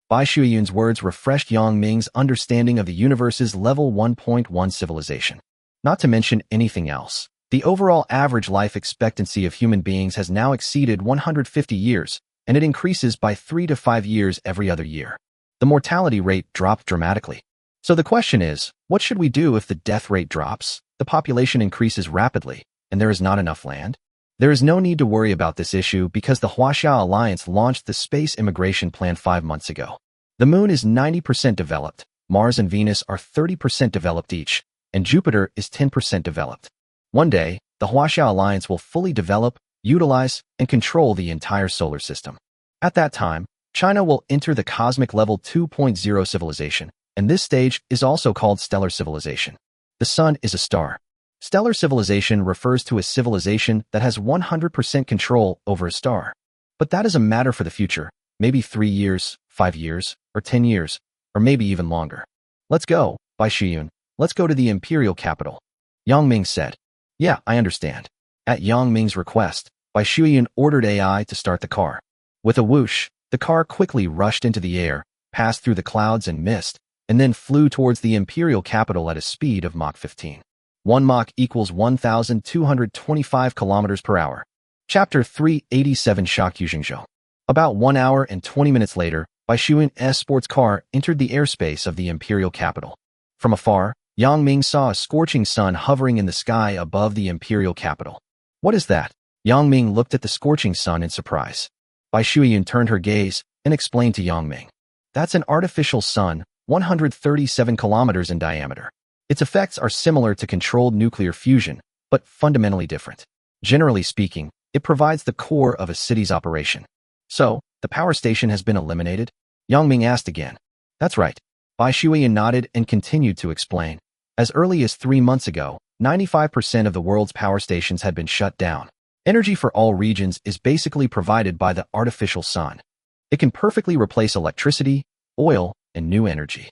Bai Shuiyun's words refreshed Yang Ming's understanding of the universe's level 1.1 civilization. Not to mention anything else, the overall average life expectancy of human beings has now exceeded 150 years, and it increases by 3 to 5 years every other year. The mortality rate dropped dramatically. So the question is, what should we do if the death rate drops, the population increases rapidly, and there is not enough land? There is no need to worry about this issue because the Huaxia Alliance launched the Space Immigration Plan 5 months ago. The Moon is 90% developed, Mars and Venus are 30% developed each, and Jupiter is 10% developed. One day, the Huaxia Alliance will fully develop, utilize, and control the entire solar system. At that time, China will enter the cosmic level 2.0 civilization, and this stage is also called stellar civilization. The Sun is a star. Stellar civilization refers to a civilization that has 100% control over a star. But that is a matter for the future, maybe 3 years, 5 years, or 10 years, or maybe even longer. Let's go, Bai Shuiyun. Let's go to the imperial capital. Yang Ming said. Yeah, I understand. At Yang Ming's request, Bai Shuiyun ordered AI to start the car. With a whoosh, the car quickly rushed into the air, passed through the clouds and mist, and then flew towards the imperial capital at a speed of Mach 15. 1 Mach equals 1,225 kilometers per hour. Chapter 387 Shakyu Jingzhou. About 1 hour and 20 minutes later, Bai Shuyan's sports car entered the airspace of the imperial capital. From afar, Yang Ming saw a scorching sun hovering in the sky above the imperial capital. What is that? Yang Ming looked at the scorching sun in surprise. Bai Shuyan turned her gaze and explained to Yang Ming. That's an artificial sun, 137 kilometers in diameter. Its effects are similar to controlled nuclear fusion, but fundamentally different. Generally speaking, it provides the core of a city's operation. So, the power station has been eliminated? Yang Ming asked again. That's right. Bai Shuyan nodded and continued to explain. As early as 3 months ago, 95% of the world's power stations had been shut down. Energy for all regions is basically provided by the artificial sun. It can perfectly replace electricity, oil, and new energy.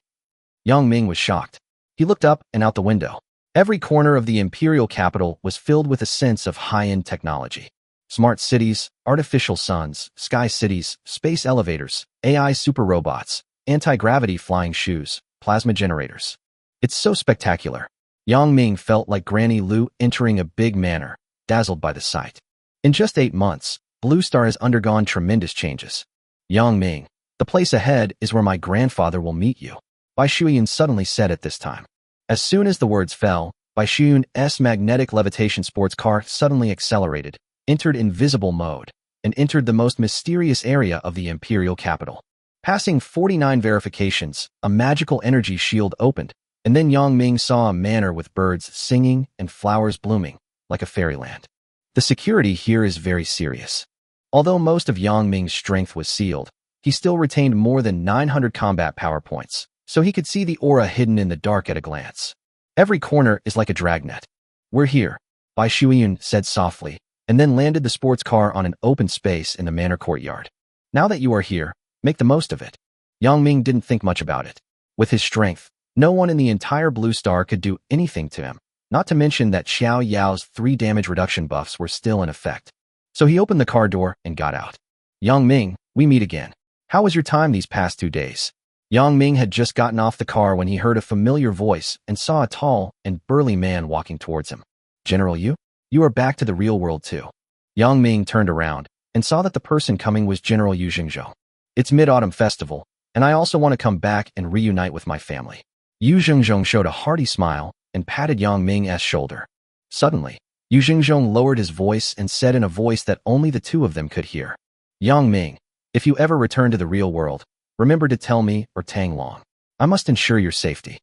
Yang Ming was shocked. He looked up and out the window. Every corner of the imperial capital was filled with a sense of high-end technology. Smart cities, artificial suns, sky cities, space elevators, AI super robots, anti-gravity flying shoes, plasma generators. It's so spectacular. Yang Ming felt like Granny Lu entering a big manor, dazzled by the sight. In just 8 months, Blue Star has undergone tremendous changes. Yang Ming, the place ahead is where my grandfather will meet you, Bai Shuyan suddenly said at this time. As soon as the words fell, Bai Shuyan's magnetic levitation sports car suddenly accelerated, entered invisible mode, and entered the most mysterious area of the imperial capital. Passing 49 verifications, a magical energy shield opened, and then Yang Ming saw a manor with birds singing and flowers blooming, like a fairyland. The security here is very serious. Although most of Yang Ming's strength was sealed, he still retained more than 900 combat power points, so he could see the aura hidden in the dark at a glance. Every corner is like a dragnet. We're here, Bai Shuyan said softly, and then landed the sports car on an open space in the manor courtyard. Now that you are here, make the most of it. Yang Ming didn't think much about it. With his strength, no one in the entire Blue Star could do anything to him, not to mention that Xiao Yao's 3 damage reduction buffs were still in effect. So he opened the car door and got out. Yang Ming, we meet again. How was your time these past 2 days? Yang Ming had just gotten off the car when he heard a familiar voice and saw a tall and burly man walking towards him. General Yu? You are back to the real world too. Yang Ming turned around and saw that the person coming was General Yu Xingzhou. It's Mid-Autumn Festival, and I also want to come back and reunite with my family. Yu Xingzhou showed a hearty smile and patted Yang Ming's shoulder. Suddenly, Yu Xingzhou lowered his voice and said in a voice that only the two of them could hear. Yang Ming, if you ever return to the real world, remember to tell me or Tang Long. I must ensure your safety.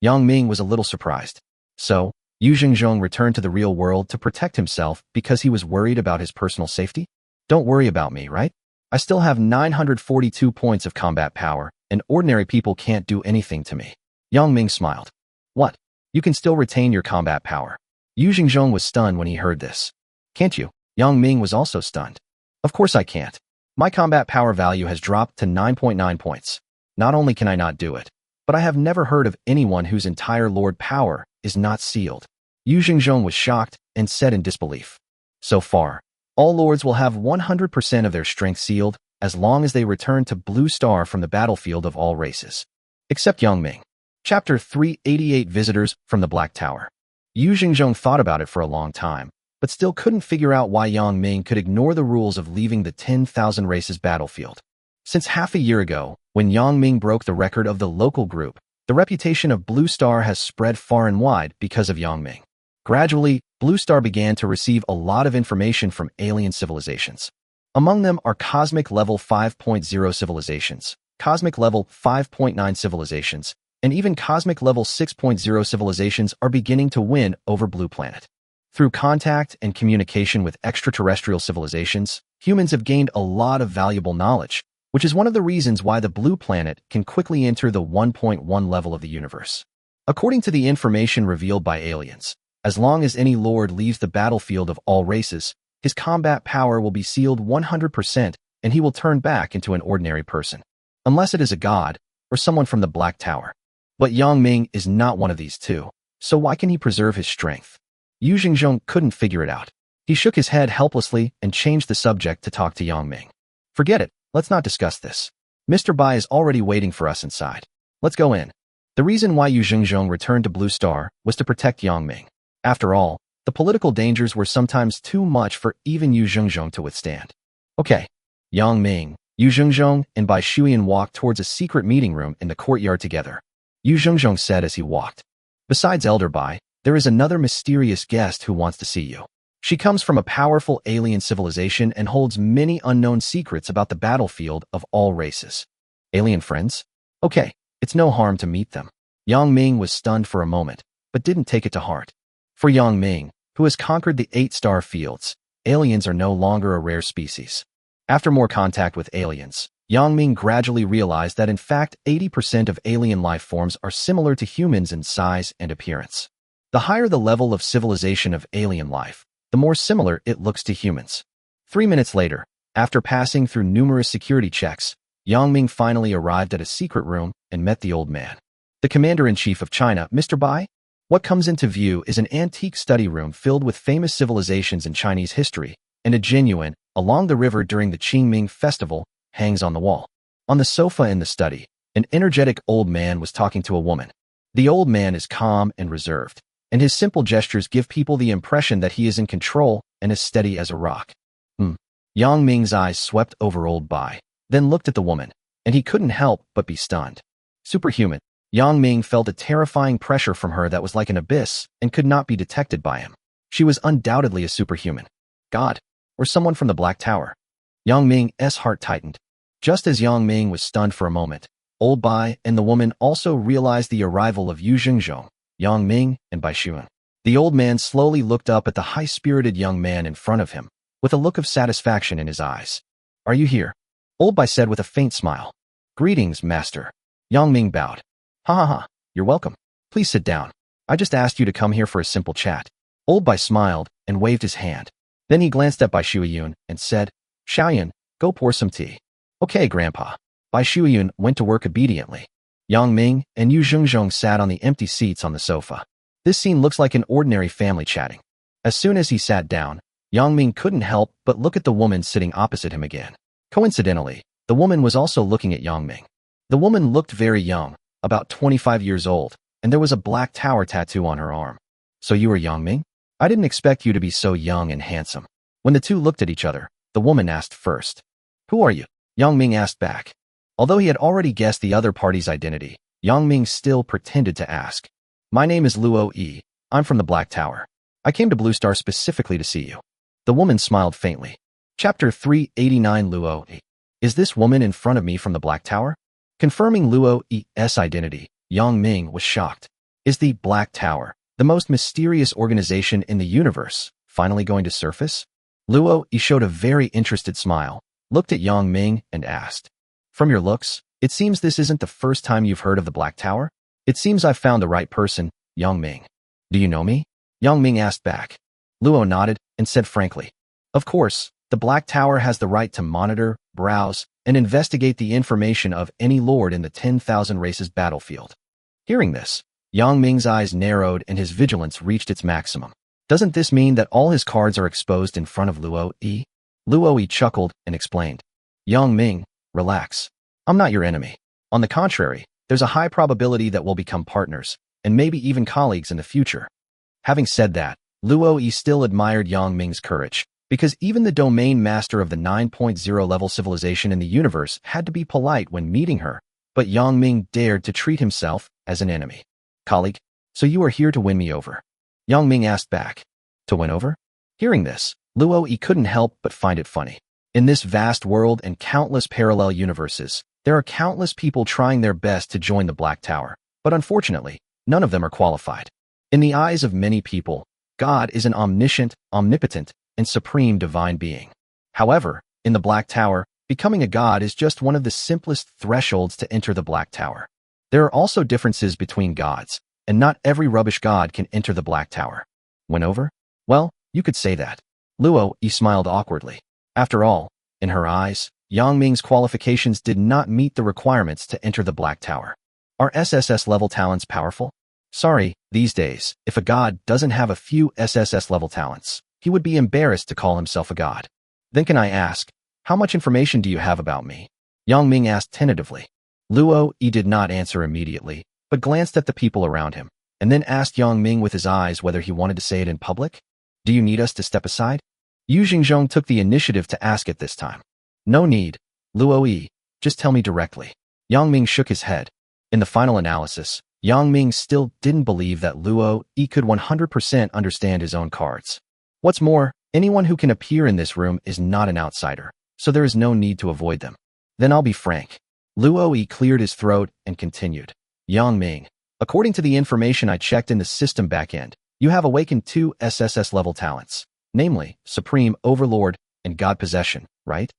Yang Ming was a little surprised. So, Yu Xingzhou returned to the real world to protect himself because he was worried about his personal safety? Don't worry about me, right? I still have 942 points of combat power, and ordinary people can't do anything to me. Yang Ming smiled. What? You can still retain your combat power. Yu Xingzhou was stunned when he heard this. Can't you? Yang Ming was also stunned. Of course I can't. My combat power value has dropped to 9.9 points. Not only can I not do it, but I have never heard of anyone whose entire lord power is not sealed. Yu Xingzhou was shocked and said in disbelief. So far, all lords will have 100% of their strength sealed as long as they return to Blue Star from the battlefield of all races. Except Yang Ming. Chapter 388 Visitors from the Black Tower. Yu Xingzhou thought about it for a long time, but still couldn't figure out why Yang Ming could ignore the rules of leaving the 10,000 races battlefield. Since half a year ago, when Yang Ming broke the record of the local group, the reputation of Blue Star has spread far and wide because of Yang Ming. Gradually, Blue Star began to receive a lot of information from alien civilizations. Among them are Cosmic Level 5.0 civilizations, Cosmic Level 5.9 civilizations, and even Cosmic Level 6.0 civilizations are beginning to win over Blue Planet. Through contact and communication with extraterrestrial civilizations, humans have gained a lot of valuable knowledge, which is one of the reasons why the Blue Planet can quickly enter the 1.1 level of the universe. According to the information revealed by aliens, as long as any lord leaves the battlefield of all races, his combat power will be sealed 100% and he will turn back into an ordinary person. Unless it is a god or someone from the Black Tower. But Yang Ming is not one of these two, so why can he preserve his strength? Yu Xingzhou couldn't figure it out. He shook his head helplessly and changed the subject to talk to Yang Ming. Forget it, let's not discuss this. Mr. Bai is already waiting for us inside. Let's go in. The reason why Yu Xingzhou returned to Blue Star was to protect Yang Ming. After all, the political dangers were sometimes too much for even Yu Xingzhou to withstand. Okay, Yang Ming, Yu Zhengzhong and Bai Shuyan walked towards a secret meeting room in the courtyard together. Yu Zhengzhong said as he walked. Besides Elder Bai, there is another mysterious guest who wants to see you. She comes from a powerful alien civilization and holds many unknown secrets about the battlefield of all races. Alien friends? Okay, it's no harm to meet them. Yang Ming was stunned for a moment, but didn't take it to heart. For Yang Ming, who has conquered the 8-star fields, aliens are no longer a rare species. After more contact with aliens, Yang Ming gradually realized that in fact 80% of alien life forms are similar to humans in size and appearance. The higher the level of civilization of alien life, the more similar it looks to humans. 3 minutes later, after passing through numerous security checks, Yang Ming finally arrived at a secret room and met the old man. The Commander-in-Chief of China, Mr. Bai? What comes into view is an antique study room filled with famous civilizations in Chinese history, and a genuine, along the river during the Qingming festival, hangs on the wall. On the sofa in the study, an energetic old man was talking to a woman. The old man is calm and reserved, and his simple gestures give people the impression that he is in control and as steady as a rock. Yang Ming's eyes swept over old Bai, then looked at the woman, and he couldn't help but be stunned. Superhuman. Yang Ming felt a terrifying pressure from her that was like an abyss and could not be detected by him. She was undoubtedly a superhuman. God, or someone from the Black Tower. Yang Ming's heart tightened. Just as Yang Ming was stunned for a moment, old Bai and the woman also realized the arrival of Yu Zhengzhong, Yang Ming, and Bai Shuan. The old man slowly looked up at the high-spirited young man in front of him, with a look of satisfaction in his eyes. Are you here? Old Bai said with a faint smile. Greetings, master. Yang Ming bowed. Ha ha ha, you're welcome. Please sit down. I just asked you to come here for a simple chat. Old Bai smiled and waved his hand. Then he glanced at Bai Shuiyun and said, Xiaoyan, go pour some tea. Okay, Grandpa. Bai Shuiyun went to work obediently. Yang Ming and Yu Zhengzhong sat on the empty seats on the sofa. This scene looks like an ordinary family chatting. As soon as he sat down, Yang Ming couldn't help but look at the woman sitting opposite him again. Coincidentally, the woman was also looking at Yang Ming. The woman looked very young, about 25 years old, and there was a black tower tattoo on her arm. So you are Yang Ming? I didn't expect you to be so young and handsome. When the two looked at each other, the woman asked first. Who are you? Yang Ming asked back. Although he had already guessed the other party's identity, Yang Ming still pretended to ask. My name is Luo Yi. I'm from the Black Tower. I came to Blue Star specifically to see you. The woman smiled faintly. Chapter 389 Luo Yi. Is this woman in front of me from the Black Tower? Confirming Luo Yi's identity, Yang Ming was shocked. Is the Black Tower, the most mysterious organization in the universe, finally going to surface? Luo Yi showed a very interested smile, looked at Yang Ming and asked. From your looks, it seems this isn't the first time you've heard of the Black Tower? It seems I've found the right person, Yang Ming. Do you know me? Yang Ming asked back. Luo nodded and said frankly. Of course, the Black Tower has the right to monitor, browse, and investigate the information of any lord in the 10,000 races battlefield. Hearing this, Yang Ming's eyes narrowed and his vigilance reached its maximum. Doesn't this mean that all his cards are exposed in front of Luo Yi? Luo Yi chuckled and explained. Yang Ming, relax. I'm not your enemy. On the contrary, there's a high probability that we'll become partners, and maybe even colleagues in the future. Having said that, Luo Yi still admired Yang Ming's courage, because even the domain master of the 9.0 level civilization in the universe had to be polite when meeting her, but Yang Ming dared to treat himself as an enemy. Colleague, so you are here to win me over? Yang Ming asked back. To win over? Hearing this, Luo Yi couldn't help but find it funny. In this vast world and countless parallel universes, there are countless people trying their best to join the Black Tower, but unfortunately, none of them are qualified. In the eyes of many people, God is an omniscient, omnipotent, and supreme divine being. However, in the Black Tower, becoming a god is just one of the simplest thresholds to enter the Black Tower. There are also differences between gods, and not every rubbish god can enter the Black Tower. Win over? Well, you could say that. Luo Yi smiled awkwardly. After all, in her eyes, Yang Ming's qualifications did not meet the requirements to enter the Black Tower. Are SSS-level talents powerful? Sorry, these days, if a god doesn't have a few SSS-level talents, he would be embarrassed to call himself a god. Then can I ask, how much information do you have about me? Yang Ming asked tentatively. Luo Yi did not answer immediately, but glanced at the people around him, and then asked Yang Ming with his eyes whether he wanted to say it in public. Do you need us to step aside? Yu Zhengzhong took the initiative to ask it this time. No need. Luo, just tell me directly. Yang Ming shook his head. In the final analysis, Yang Ming still didn't believe that Luo could 100% understand his own cards. What's more, anyone who can appear in this room is not an outsider, so there is no need to avoid them. Then I'll be frank. Luo cleared his throat and continued. Yang Ming, according to the information I checked in the system backend, you have awakened 2 SSS-level talents, namely Supreme Overlord and God Possession, right?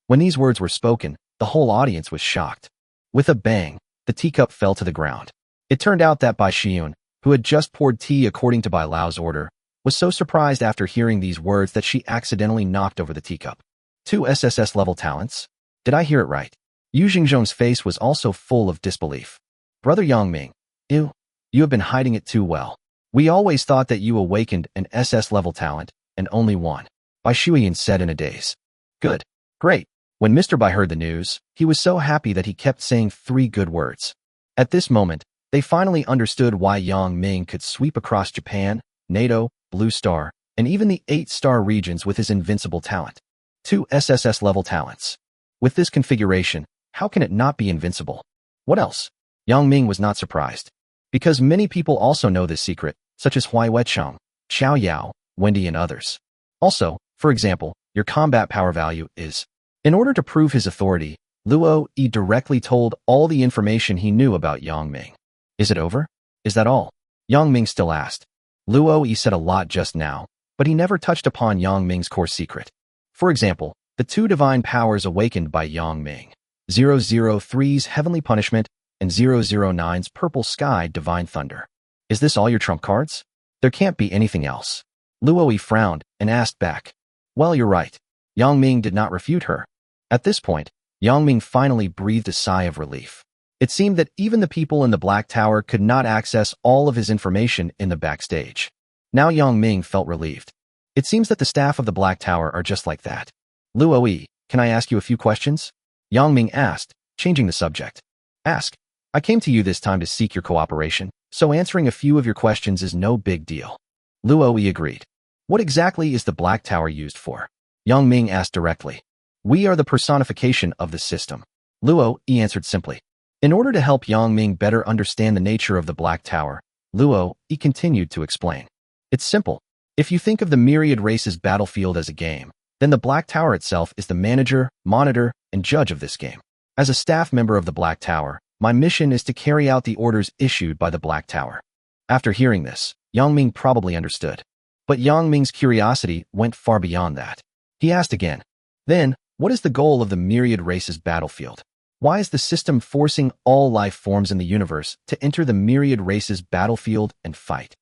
When these words were spoken, the whole audience was shocked. With a bang, the teacup fell to the ground. It turned out that Bai Xiun, who had just poured tea according to Bai Lao's order, was so surprised after hearing these words that she accidentally knocked over the teacup. 2 SSS-level talents? Did I hear it right? Yu Xingzhong's face was also full of disbelief. Brother Yang Ming, you have been hiding it too well. We always thought that you awakened an SS-level talent, and only one. Bai Shuyan said in a daze. Good. Great. When Mr. Bai heard the news, he was so happy that he kept saying 3 good words. At this moment, they finally understood why Yang Ming could sweep across Japan, NATO, Blue Star, and even the 8-star regions with his invincible talent. 2 SSS-level talents. With this configuration, how can it not be invincible? What else? Yang Ming was not surprised. Because many people also know this secret, such as Hui Wechang, Xiao Yao, Wendy, and others. Also, for example, your combat power value is. In order to prove his authority, Luo directly told all the information he knew about Yang Ming. Is it over? Is that all? Yang Ming still asked. Luo said a lot just now, but he never touched upon Yang Ming's core secret. For example, the 2 divine powers awakened by Yang Ming, 003's Heavenly Punishment and 009's Purple Sky Divine Thunder. Is this all your trump cards? There can't be anything else. Luo frowned and asked back. Well, you're right. Yang Ming did not refute her. At this point, Yang Ming finally breathed a sigh of relief. It seemed that even the people in the Black Tower could not access all of his information in the backstage. Now Yang Ming felt relieved. It seems that the staff of the Black Tower are just like that. Luo, can I ask you a few questions? Yang Ming asked, changing the subject. Ask. I came to you this time to seek your cooperation, so answering a few of your questions is no big deal. Luo agreed. What exactly is the Black Tower used for? Yang Ming asked directly. We are the personification of the system. Luo answered simply. In order to help Yang Ming better understand the nature of the Black Tower, Luo continued to explain. It's simple. If you think of the myriad races battlefield as a game, then the Black Tower itself is the manager, monitor, and judge of this game. As a staff member of the Black Tower, my mission is to carry out the orders issued by the Black Tower. After hearing this, Yang Ming probably understood. But Yang Ming's curiosity went far beyond that. He asked again, then, what is the goal of the myriad races battlefield? Why is the system forcing all life forms in the universe to enter the myriad races battlefield and fight?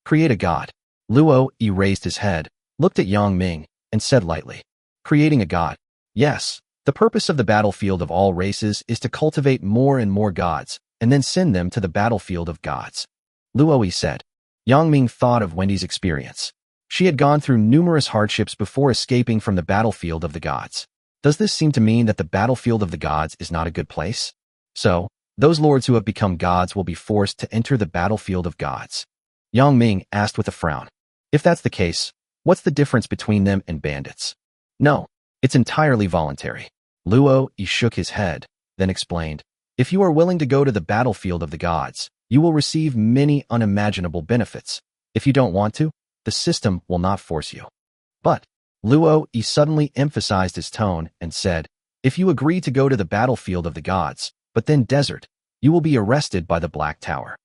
Create a god. Luo raised his head, looked at Yang Ming, and said lightly, creating a god. Yes, the purpose of the battlefield of all races is to cultivate more and more gods, and then send them to the battlefield of gods. Luo said. Yang Ming thought of Wendy's experience. She had gone through numerous hardships before escaping from the battlefield of the gods. Does this seem to mean that the battlefield of the gods is not a good place? So, those lords who have become gods will be forced to enter the battlefield of gods. Yang Ming asked with a frown. If that's the case, what's the difference between them and bandits? No, it's entirely voluntary. Luo shook his head, then explained. If you are willing to go to the battlefield of the gods, you will receive many unimaginable benefits. If you don't want to, the system will not force you. But, Luo suddenly emphasized his tone and said, if you agree to go to the battlefield of the gods, but then desert, you will be arrested by the Black Tower.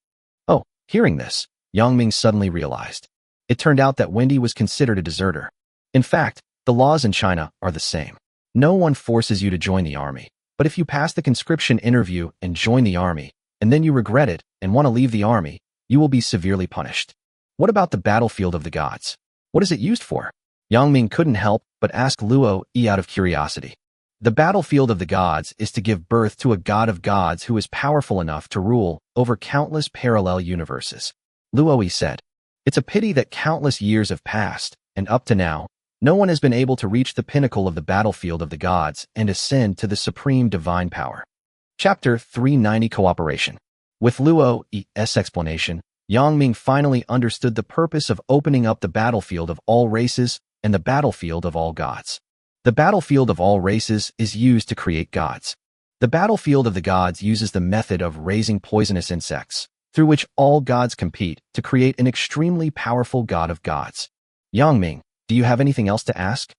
Oh, hearing this, Yang Ming suddenly realized. It turned out that Wendy was considered a deserter. In fact, the laws in China are the same. No one forces you to join the army, but if you pass the conscription interview and join the army, and then you regret it and want to leave the army, you will be severely punished. What about the battlefield of the gods? What is it used for? Yang Ming couldn't help but ask Luo out of curiosity. The battlefield of the gods is to give birth to a god of gods who is powerful enough to rule over countless parallel universes. Luo said, it's a pity that countless years have passed, and up to now, no one has been able to reach the pinnacle of the battlefield of the gods and ascend to the supreme divine power. Chapter 390 Cooperation. With Luo's explanation, Yang Ming finally understood the purpose of opening up the battlefield of all races and the battlefield of all gods. The battlefield of all races is used to create gods. The battlefield of the gods uses the method of raising poisonous insects, through which all gods compete to create an extremely powerful god of gods. Yangming, do you have anything else to ask?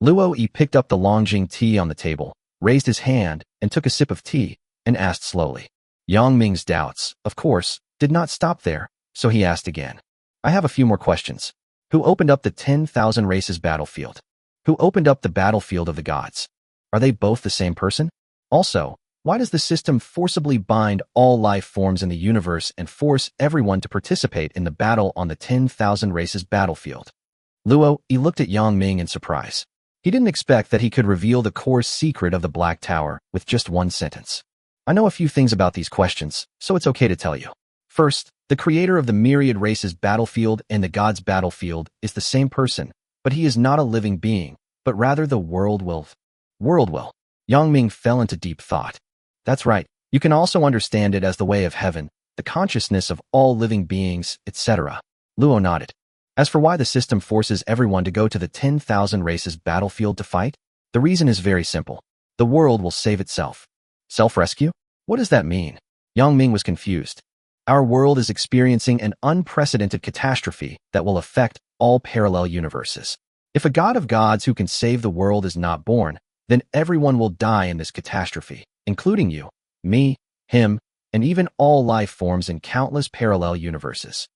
Luo Yi picked up the Longjing tea on the table, raised his hand, and took a sip of tea, and asked slowly. Yangming's doubts, of course, did not stop there, so he asked again. I have a few more questions. Who opened up the 10,000 races battlefield? Who opened up the battlefield of the gods? Are they both the same person? Also, why does the system forcibly bind all life forms in the universe and force everyone to participate in the battle on the 10,000 races battlefield? Luo Yi looked at Yangming in surprise. He didn't expect that he could reveal the core secret of the Black Tower with just one sentence. I know a few things about these questions, so it's okay to tell you. First, the creator of the myriad races battlefield and the gods battlefield is the same person, but he is not a living being, but rather the world will. Yangming fell into deep thought. That's right, you can also understand it as the way of heaven, the consciousness of all living beings, etc. Luo nodded. As for why the system forces everyone to go to the 10,000 races battlefield to fight, the reason is very simple. The world will save itself. Self-rescue? What does that mean? Yangming was confused. Our world is experiencing an unprecedented catastrophe that will affect all parallel universes. If a god of gods who can save the world is not born, then everyone will die in this catastrophe, including you, me, him, and even all life forms in countless parallel universes.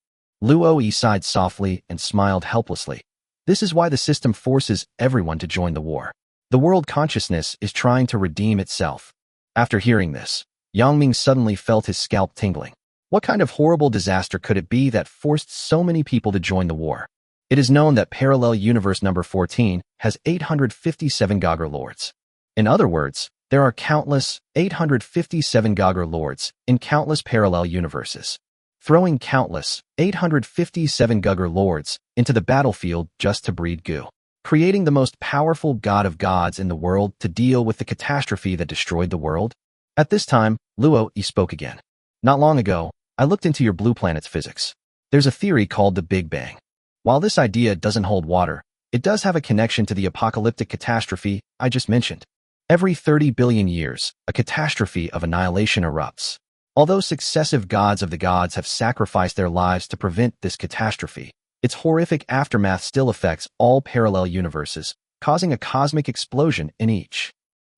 Luo Yi sighed softly and smiled helplessly. This is why the system forces everyone to join the war. The world consciousness is trying to redeem itself. After hearing this, Yangming suddenly felt his scalp tingling. What kind of horrible disaster could it be that forced so many people to join the war? It is known that parallel universe number 14 has 857 Gogger Lords. In other words, there are countless 857 Gogger Lords in countless parallel universes. Throwing countless 857 Gogger Lords into the battlefield just to breed goo, creating the most powerful god of gods in the world to deal with the catastrophe that destroyed the world? At this time, Luo Yi spoke again. Not long ago, I looked into your blue planet's physics. There's a theory called the Big Bang. While this idea doesn't hold water, it does have a connection to the apocalyptic catastrophe I just mentioned. Every 30 billion years, a catastrophe of annihilation erupts. Although successive gods of the gods have sacrificed their lives to prevent this catastrophe, its horrific aftermath still affects all parallel universes, causing a cosmic explosion in each.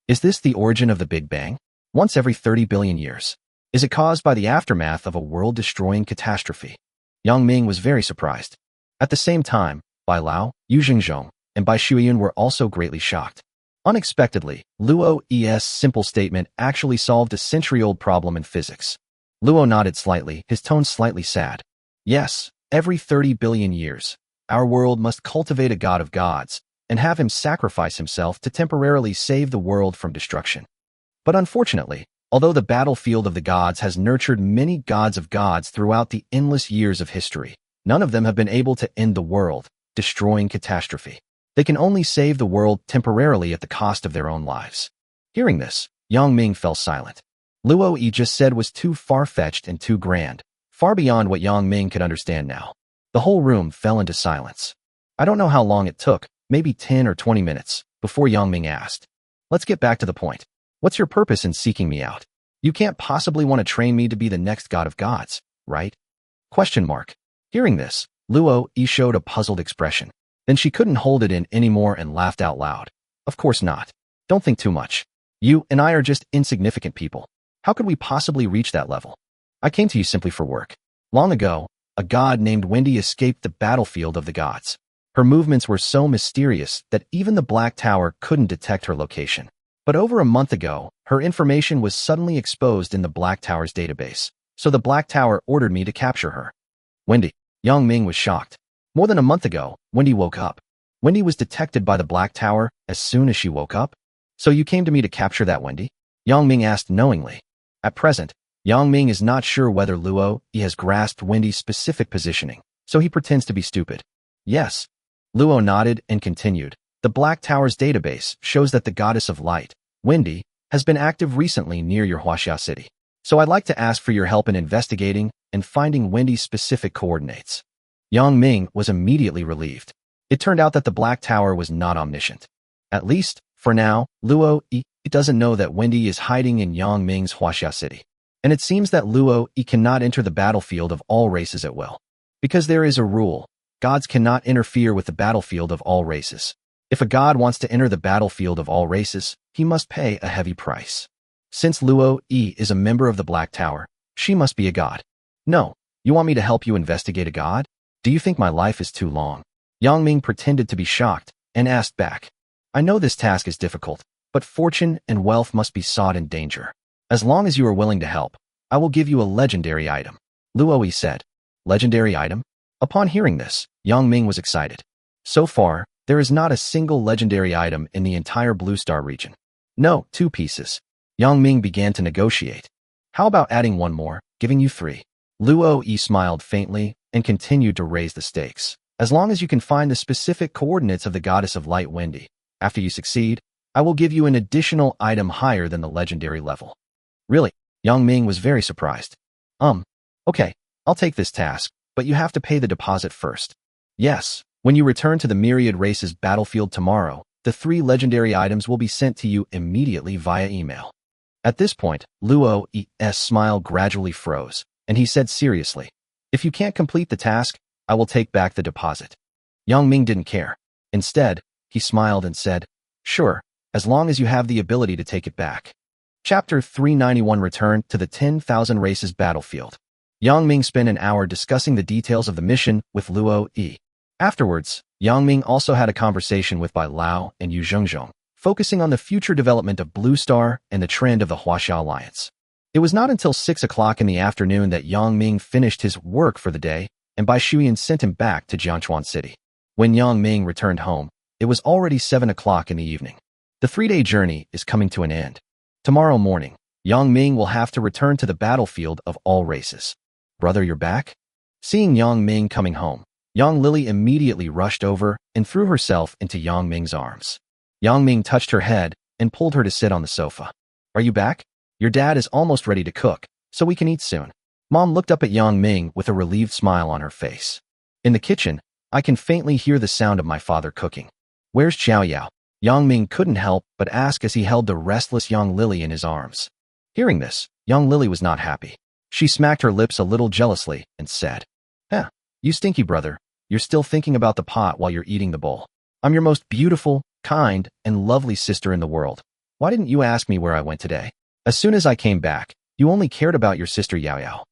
Is this the origin of the Big Bang? Once every 30 billion years. Is it caused by the aftermath of a world-destroying catastrophe? Yangming was very surprised. At the same time, Bai Lao, Yu Jingzhong, and Bai Shuiyun were also greatly shocked. Unexpectedly, Luo Yi's simple statement actually solved a century-old problem in physics. Luo nodded slightly, his tone slightly sad. Yes, every 30 billion years, our world must cultivate a god of gods and have him sacrifice himself to temporarily save the world from destruction. But unfortunately, although the battlefield of the gods has nurtured many gods of gods throughout the endless years of history, none of them have been able to end the world, destroying catastrophe. They can only save the world temporarily at the cost of their own lives. Hearing this, Yangming fell silent. Luo Yi just said was too far-fetched and too grand, far beyond what Yangming could understand now. The whole room fell into silence. I don't know how long it took, maybe 10 or 20 minutes, before Yangming asked. Let's get back to the point. What's your purpose in seeking me out? You can't possibly want to train me to be the next god of gods, right? Question mark. Hearing this, Luo Yi showed a puzzled expression. Then she couldn't hold it in anymore and laughed out loud. Of course not. Don't think too much. You and I are just insignificant people. How could we possibly reach that level? I came to you simply for work. Long ago, a god named Wendy escaped the battlefield of the gods. Her movements were so mysterious that even the Black Tower couldn't detect her location. But over a month ago, her information was suddenly exposed in the Black Tower's database, so the Black Tower ordered me to capture her. Wendy. Yangming was shocked. More than a month ago, Wendy woke up. Wendy was detected by the Black Tower as soon as she woke up? So you came to me to capture that Wendy? Yangming asked knowingly. At present, Yangming is not sure whether Luo Yi has grasped Wendy's specific positioning, so he pretends to be stupid. Yes. Luo nodded and continued. The Black Tower's database shows that the goddess of light, Wendy, has been active recently near your Huaxia city. So I'd like to ask for your help in investigating and finding Wendy's specific coordinates. Yangming was immediately relieved. It turned out that the Black Tower was not omniscient. At least, for now, Luo Yi doesn't know that Wendy is hiding in Yang Ming's Huaxia city. And it seems that Luo Yi cannot enter the battlefield of all races at will. Because there is a rule, gods cannot interfere with the battlefield of all races. If a god wants to enter the battlefield of all races, he must pay a heavy price. Since Luo Yi is a member of the Black Tower, she must be a god. No, you want me to help you investigate a god? Do you think my life is too long? Yang Ming pretended to be shocked and asked back. I know this task is difficult, but fortune and wealth must be sought in danger. As long as you are willing to help, I will give you a legendary item. Luo Yi said. Legendary item? Upon hearing this, Yang Ming was excited. So far, there is not a single legendary item in the entire Blue Star region. No, 2 pieces. Yang Ming began to negotiate. How about adding 1 more, giving you 3? Luo Yi smiled faintly and continued to raise the stakes. As long as you can find the specific coordinates of the goddess of light Wendy, after you succeed, I will give you an additional item higher than the legendary level. Really? Yang Ming was very surprised. Okay, I'll take this task, but you have to pay the deposit first. Yes, when you return to the Myriad Races battlefield tomorrow, the 3 legendary items will be sent to you immediately via email. At this point, Luo Yi's smile gradually froze, and he said seriously, if you can't complete the task, I will take back the deposit. Yang Ming didn't care. Instead, he smiled and said, sure, as long as you have the ability to take it back. Chapter 391 Return to the 10,000 Races battlefield. Yang Ming spent an hour discussing the details of the mission with Luo Yi. Afterwards, Yang Ming also had a conversation with Bai Lao and Yu Zhongzhong, focusing on the future development of Blue Star and the trend of the Huaxia Alliance. It was not until 6 o'clock in the afternoon that Yang Ming finished his work for the day, and Bai Shuyan sent him back to Jiangchuan City. When Yang Ming returned home, it was already 7 o'clock in the evening. The 3-day journey is coming to an end. Tomorrow morning, Yang Ming will have to return to the battlefield of all races. Brother, you're back? Seeing Yang Ming coming home, Yang Lily immediately rushed over and threw herself into Yang Ming's arms. Yang Ming touched her head and pulled her to sit on the sofa. Are you back? Your dad is almost ready to cook, so we can eat soon. Mom looked up at Yang Ming with a relieved smile on her face. In the kitchen, I can faintly hear the sound of my father cooking. Where's Xiao Yao? Yang Ming couldn't help but ask as he held the restless Yang Lily in his arms. Hearing this, Yang Lily was not happy. She smacked her lips a little jealously and said, you stinky brother, you're still thinking about the pot while you're eating the bowl. I'm your most beautiful, kind, and lovely sister in the world. Why didn't you ask me where I went today? As soon as I came back, you only cared about your sister Yao Yao.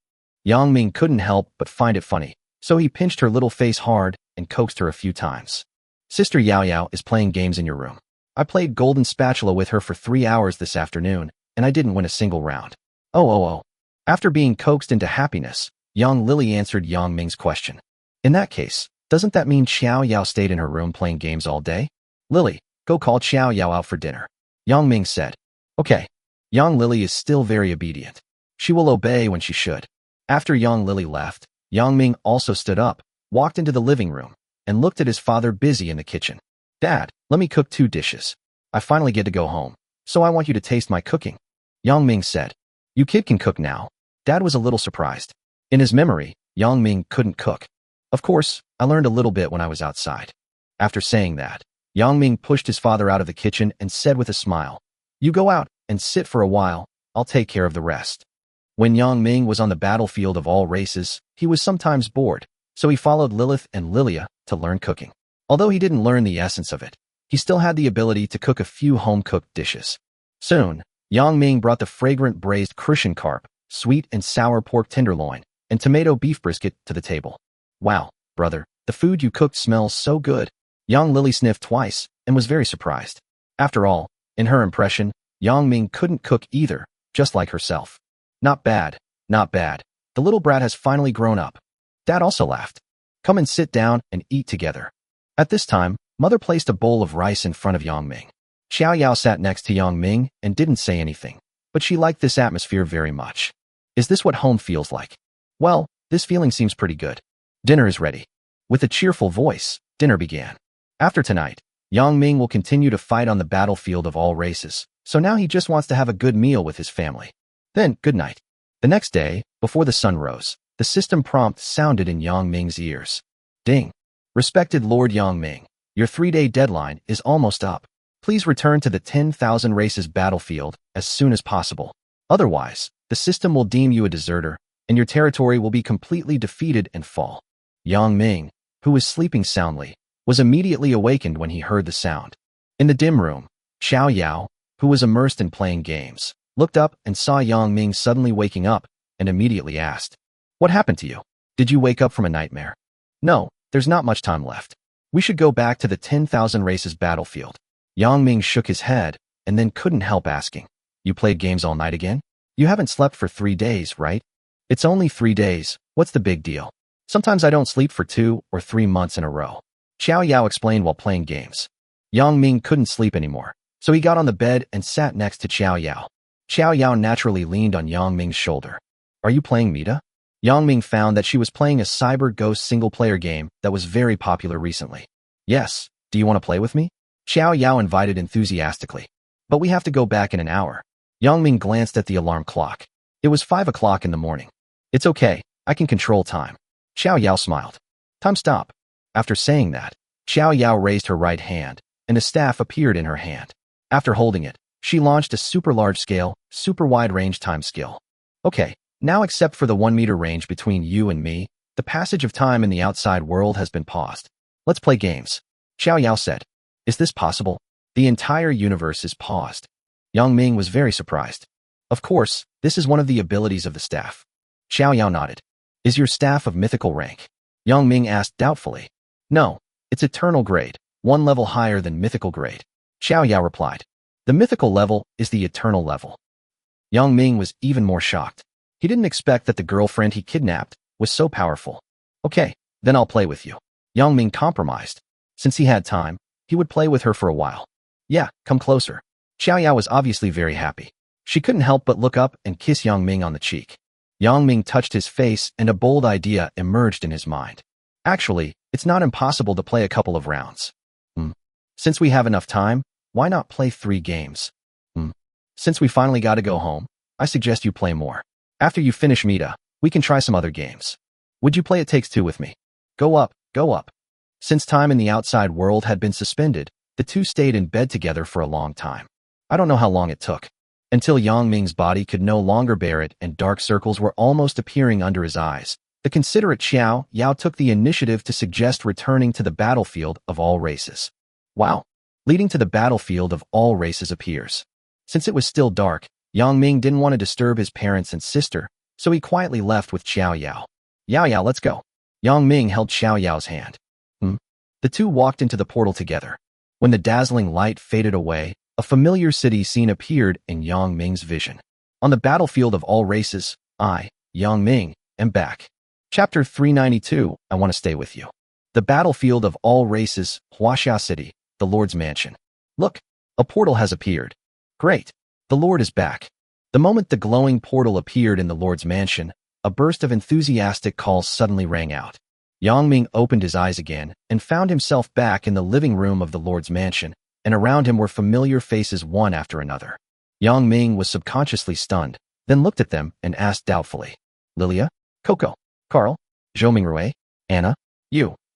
Yang Ming couldn't help but find it funny, so he pinched her little face hard and coaxed her a few times. Sister Yao Yao is playing games in your room. I played Golden Spatula with her for 3 hours this afternoon, and I didn't win a single round. Oh. After being coaxed into happiness, Yang Lily answered Yang Ming's question. In that case, doesn't that mean Xiao Yao stayed in her room playing games all day? Lily, go call Xiao Yao out for dinner. Yang Ming said. Okay. Yang Lily is still very obedient. She will obey when she should. After Yang Lily left, Yang Ming also stood up, walked into the living room, and looked at his father busy in the kitchen. Dad, let me cook 2 dishes. I finally get to go home, so I want you to taste my cooking. Yang Ming said. You kid can cook now. Dad was a little surprised. In his memory, Yang Ming couldn't cook. Of course, I learned a little bit when I was outside. After saying that, Yang Ming pushed his father out of the kitchen and said with a smile, you go out and sit for a while, I'll take care of the rest. When Yang Ming was on the battlefield of all races, he was sometimes bored, so he followed Lilith and Lilia to learn cooking. Although he didn't learn the essence of it, he still had the ability to cook a few home-cooked dishes. Soon, Yang Ming brought the fragrant braised crucian carp, sweet and sour pork tenderloin, and tomato beef brisket to the table. Wow, brother, the food you cooked smells so good. Yang Lily sniffed twice and was very surprised. After all, in her impression, Yang Ming couldn't cook either, just like herself. Not bad, not bad. The little brat has finally grown up. Dad also laughed. Come and sit down and eat together. At this time, Mother placed a bowl of rice in front of Yang Ming. Xiao Yao sat next to Yang Ming and didn't say anything, but she liked this atmosphere very much. Is this what home feels like? Well, this feeling seems pretty good. Dinner is ready. With a cheerful voice, dinner began. After tonight, Yang Ming will continue to fight on the battlefield of all races, so now he just wants to have a good meal with his family. Then, good night. The next day, before the sun rose, the system prompt sounded in Yang Ming's ears. Ding. Respected Lord Yang Ming, your 3-day deadline is almost up. Please return to the 10,000 races battlefield as soon as possible. Otherwise, the system will deem you a deserter, and your territory will be completely defeated and fall. Yang Ming, who was sleeping soundly, was immediately awakened when he heard the sound. In the dim room, Xiao Yao, who was immersed in playing games, looked up and saw Yang Ming suddenly waking up and immediately asked, "What happened to you? Did you wake up from a nightmare?" "No, there's not much time left. We should go back to the 10,000 races battlefield." Yang Ming shook his head and then couldn't help asking, "You played games all night again? You haven't slept for 3 days, right?" "It's only 3 days. What's the big deal? Sometimes I don't sleep for 2 or 3 months in a row," Xiao Yao explained while playing games. Yang Ming couldn't sleep anymore, so he got on the bed and sat next to Xiao Yao. Xiao Yao naturally leaned on Yang Ming's shoulder. "Are you playing Mita?" Yang Ming found that she was playing a cyber ghost single-player game that was very popular recently. "Yes, do you want to play with me?" Xiao Yao invited enthusiastically. "But we have to go back in an hour." Yang Ming glanced at the alarm clock. It was 5 o'clock in the morning. "It's okay, I can control time." Xiao Yao smiled. "Time stop." After saying that, Xiao Yao raised her right hand, and a staff appeared in her hand. After holding it, she launched a super large-scale, super wide-range time skill. "Okay, now except for the 1-meter range between you and me, the passage of time in the outside world has been paused. Let's play games." Xiao Yao said. "Is this possible? The entire universe is paused." Yang Ming was very surprised. "Of course, this is one of the abilities of the staff." Xiao Yao nodded. "Is your staff of mythical rank?" Yang Ming asked doubtfully. "No, it's eternal grade, 1 level higher than mythical grade." Xiao Yao replied. "The mythical level is the eternal level." Yang Ming was even more shocked. He didn't expect that the girlfriend he kidnapped was so powerful. "Okay, then I'll play with you." Yang Ming compromised. Since he had time, he would play with her for a while. "Yeah, come closer." Xiao Yao was obviously very happy. She couldn't help but look up and kiss Yang Ming on the cheek. Yang Ming touched his face and a bold idea emerged in his mind. "Actually, it's not impossible to play a couple of rounds." Since we have enough time, why not play 3 games? Since we finally got to go home, I suggest you play more. After you finish Mita, we can try some other games. Would you play It Takes Two with me? Go up, go up." Since time in the outside world had been suspended, the two stayed in bed together for a long time. I don't know how long it took. Until Yang Ming's body could no longer bear it and dark circles were almost appearing under his eyes, the considerate Xiao Yao took the initiative to suggest returning to the battlefield of all races. Wow! Leading to the battlefield of all races appears. Since it was still dark, Yang Ming didn't want to disturb his parents and sister, so he quietly left with Xiao Yao. "Yao Yao, let's go." Yang Ming held Xiao Yao's hand. The two walked into the portal together. When the dazzling light faded away, a familiar city scene appeared in Yang Ming's vision. On the battlefield of all races, I, Yang Ming, am back. Chapter 392, I Want to Stay With You. The battlefield of all races, Huaxia City, the Lord's mansion. Look, a portal has appeared. Great, the Lord is back. The moment the glowing portal appeared in the Lord's mansion, a burst of enthusiastic calls suddenly rang out. Yang Ming opened his eyes again and found himself back in the living room of the Lord's mansion, and around him were familiar faces one after another. Yang Ming was subconsciously stunned, then looked at them and asked doubtfully, "Lilia? Coco? Carl? Zhou Mingrui? Anna?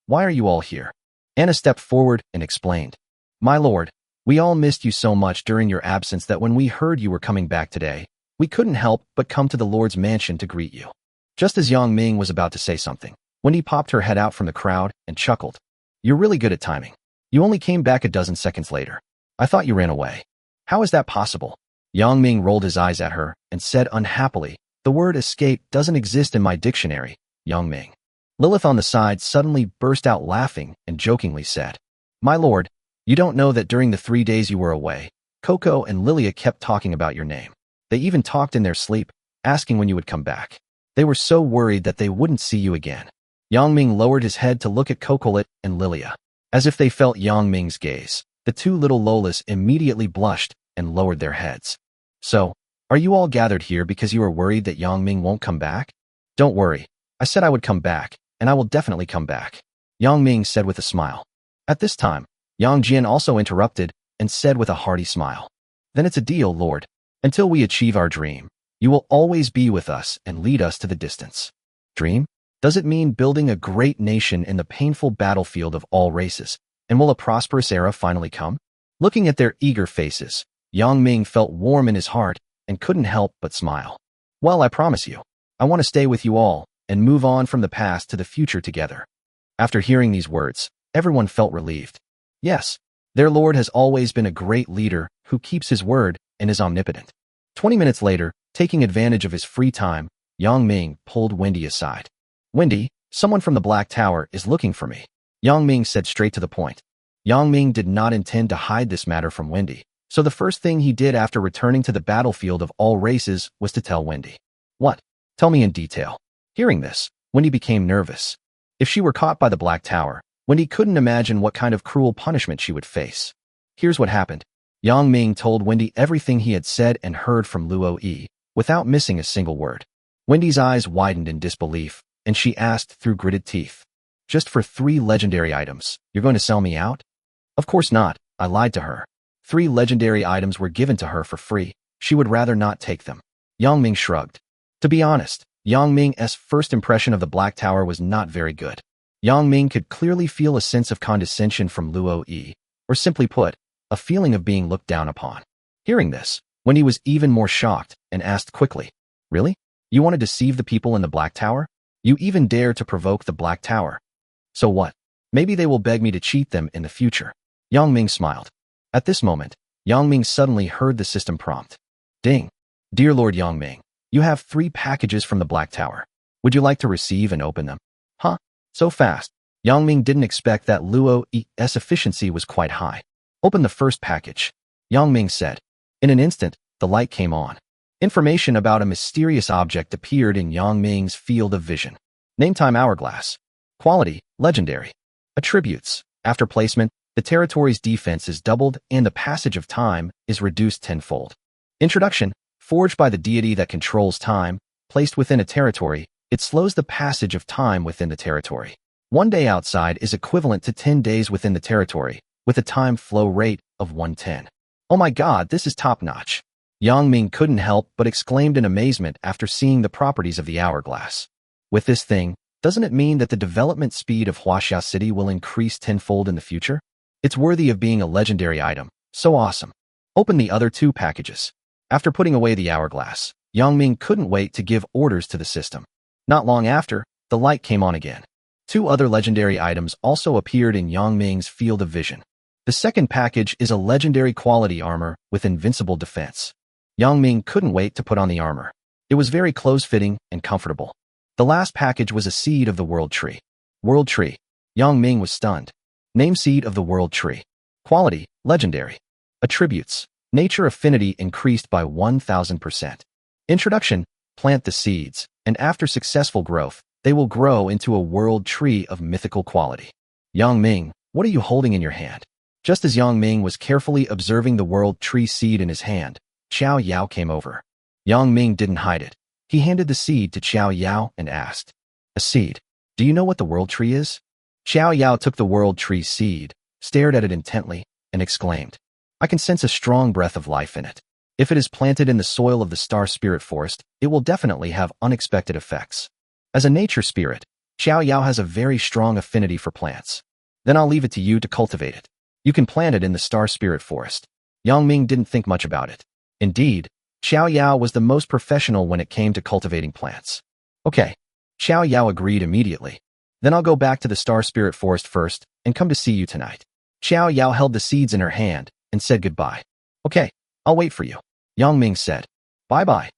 Why are you all here?" Anna stepped forward and explained, "My lord, we all missed you so much during your absence that when we heard you were coming back today, we couldn't help but come to the Lord's mansion to greet you." Just as Yang Ming was about to say something, Wendy popped her head out from the crowd and chuckled. "You're really good at timing. You only came back a dozen seconds later. I thought you ran away. How is that possible?" Yang Ming rolled his eyes at her and said unhappily, "The word escape doesn't exist in my dictionary, Yang Ming." Lilith on the side suddenly burst out laughing and jokingly said, "My lord, you don't know that during the 3 days you were away, Coco and Lilia kept talking about your name. They even talked in their sleep, asking when you would come back. They were so worried that they wouldn't see you again." Yang Ming lowered his head to look at Cocolet and Lilia. As if they felt Yang Ming's gaze, the two little Lolas immediately blushed and lowered their heads. "So, are you all gathered here because you are worried that Yang Ming won't come back?" "Don't worry. I said I would come back, and I will definitely come back," Yang Ming said with a smile. At this time, Yang Jian also interrupted and said with a hearty smile, "Then it's a deal, Lord. Until we achieve our dream, you will always be with us and lead us to the distance." Dream? Does it mean building a great nation in the painful battlefield of all races? And will a prosperous era finally come? Looking at their eager faces, Yang Ming felt warm in his heart and couldn't help but smile. Well, I promise you, I want to stay with you all and move on from the past to the future together. After hearing these words, everyone felt relieved. Yes, their lord has always been a great leader who keeps his word and is omnipotent. 20 minutes later, taking advantage of his free time, Yang Ming pulled Wendy aside. Wendy, someone from the Black Tower is looking for me. Yang Ming said straight to the point. Yang Ming did not intend to hide this matter from Wendy, so the first thing he did after returning to the battlefield of all races was to tell Wendy. What? Tell me in detail. Hearing this, Wendy became nervous. If she were caught by the Black Tower, Wendy couldn't imagine what kind of cruel punishment she would face. Here's what happened. Yang Ming told Wendy everything he had said and heard from Luo Yi, without missing a single word. Wendy's eyes widened in disbelief, and she asked through gritted teeth. Just for 3 legendary items, you're going to sell me out? Of course not, I lied to her. 3 legendary items were given to her for free. She would rather not take them. Yang Ming shrugged. To be honest, Yang Ming's first impression of the Black Tower was not very good. Yang Ming could clearly feel a sense of condescension from Luo Yi, or simply put, a feeling of being looked down upon. Hearing this, Wendy was even more shocked and asked quickly, Really? You want to deceive the people in the Black Tower? You even dare to provoke the Black Tower. So what? Maybe they will beg me to cheat them in the future. Yang Ming smiled. At this moment, Yang Ming suddenly heard the system prompt. Ding. Dear Lord Yang Ming, you have 3 packages from the Black Tower. Would you like to receive and open them? Huh? So fast. Yang Ming didn't expect that Luo Yi's efficiency was quite high. Open the first package. Yang Ming said. In an instant, the light came on. Information about a mysterious object appeared in Yang Ming's field of vision. Nametime hourglass. Quality, legendary. Attributes. After placement, the territory's defense is doubled and the passage of time is reduced tenfold. Introduction. Forged by the deity that controls time, placed within a territory, it slows the passage of time within the territory. 1 day outside is equivalent to 10 days within the territory, with a time flow rate of 110. Oh my god, this is top-notch. Yang Ming couldn't help but exclaimed in amazement after seeing the properties of the hourglass. With this thing, doesn't it mean that the development speed of Huaxia City will increase tenfold in the future? It's worthy of being a legendary item. So awesome. Open the other 2 packages. After putting away the hourglass, Yang Ming couldn't wait to give orders to the system. Not long after, the light came on again. 2 other legendary items also appeared in Yang Ming's field of vision. The second package is a legendary quality armor with invincible defense. Yang Ming couldn't wait to put on the armor. It was very close-fitting and comfortable. The last package was a seed of the World Tree. World Tree. Yang Ming was stunned. Name seed of the World Tree. Quality, legendary. Attributes. Nature affinity increased by 1000%. Introduction. Plant the seeds, and after successful growth, they will grow into a world tree of mythical quality. Yang Ming, what are you holding in your hand? Just as Yang Ming was carefully observing the world tree seed in his hand, Qiao Yao came over. Yang Ming didn't hide it. He handed the seed to Qiao Yao and asked, A seed. Do you know what the world tree is? Qiao Yao took the world tree seed, stared at it intently, and exclaimed, I can sense a strong breath of life in it. If it is planted in the soil of the Star Spirit Forest, it will definitely have unexpected effects. As a nature spirit, Qiao Yao has a very strong affinity for plants. Then I'll leave it to you to cultivate it. You can plant it in the Star Spirit Forest. Yang Ming didn't think much about it. Indeed, Qiao Yao was the most professional when it came to cultivating plants. Okay. Qiao Yao agreed immediately. Then I'll go back to the Star Spirit Forest first and come to see you tonight. Qiao Yao held the seeds in her hand and said goodbye. Okay, I'll wait for you. Yang Ming said. Bye-bye.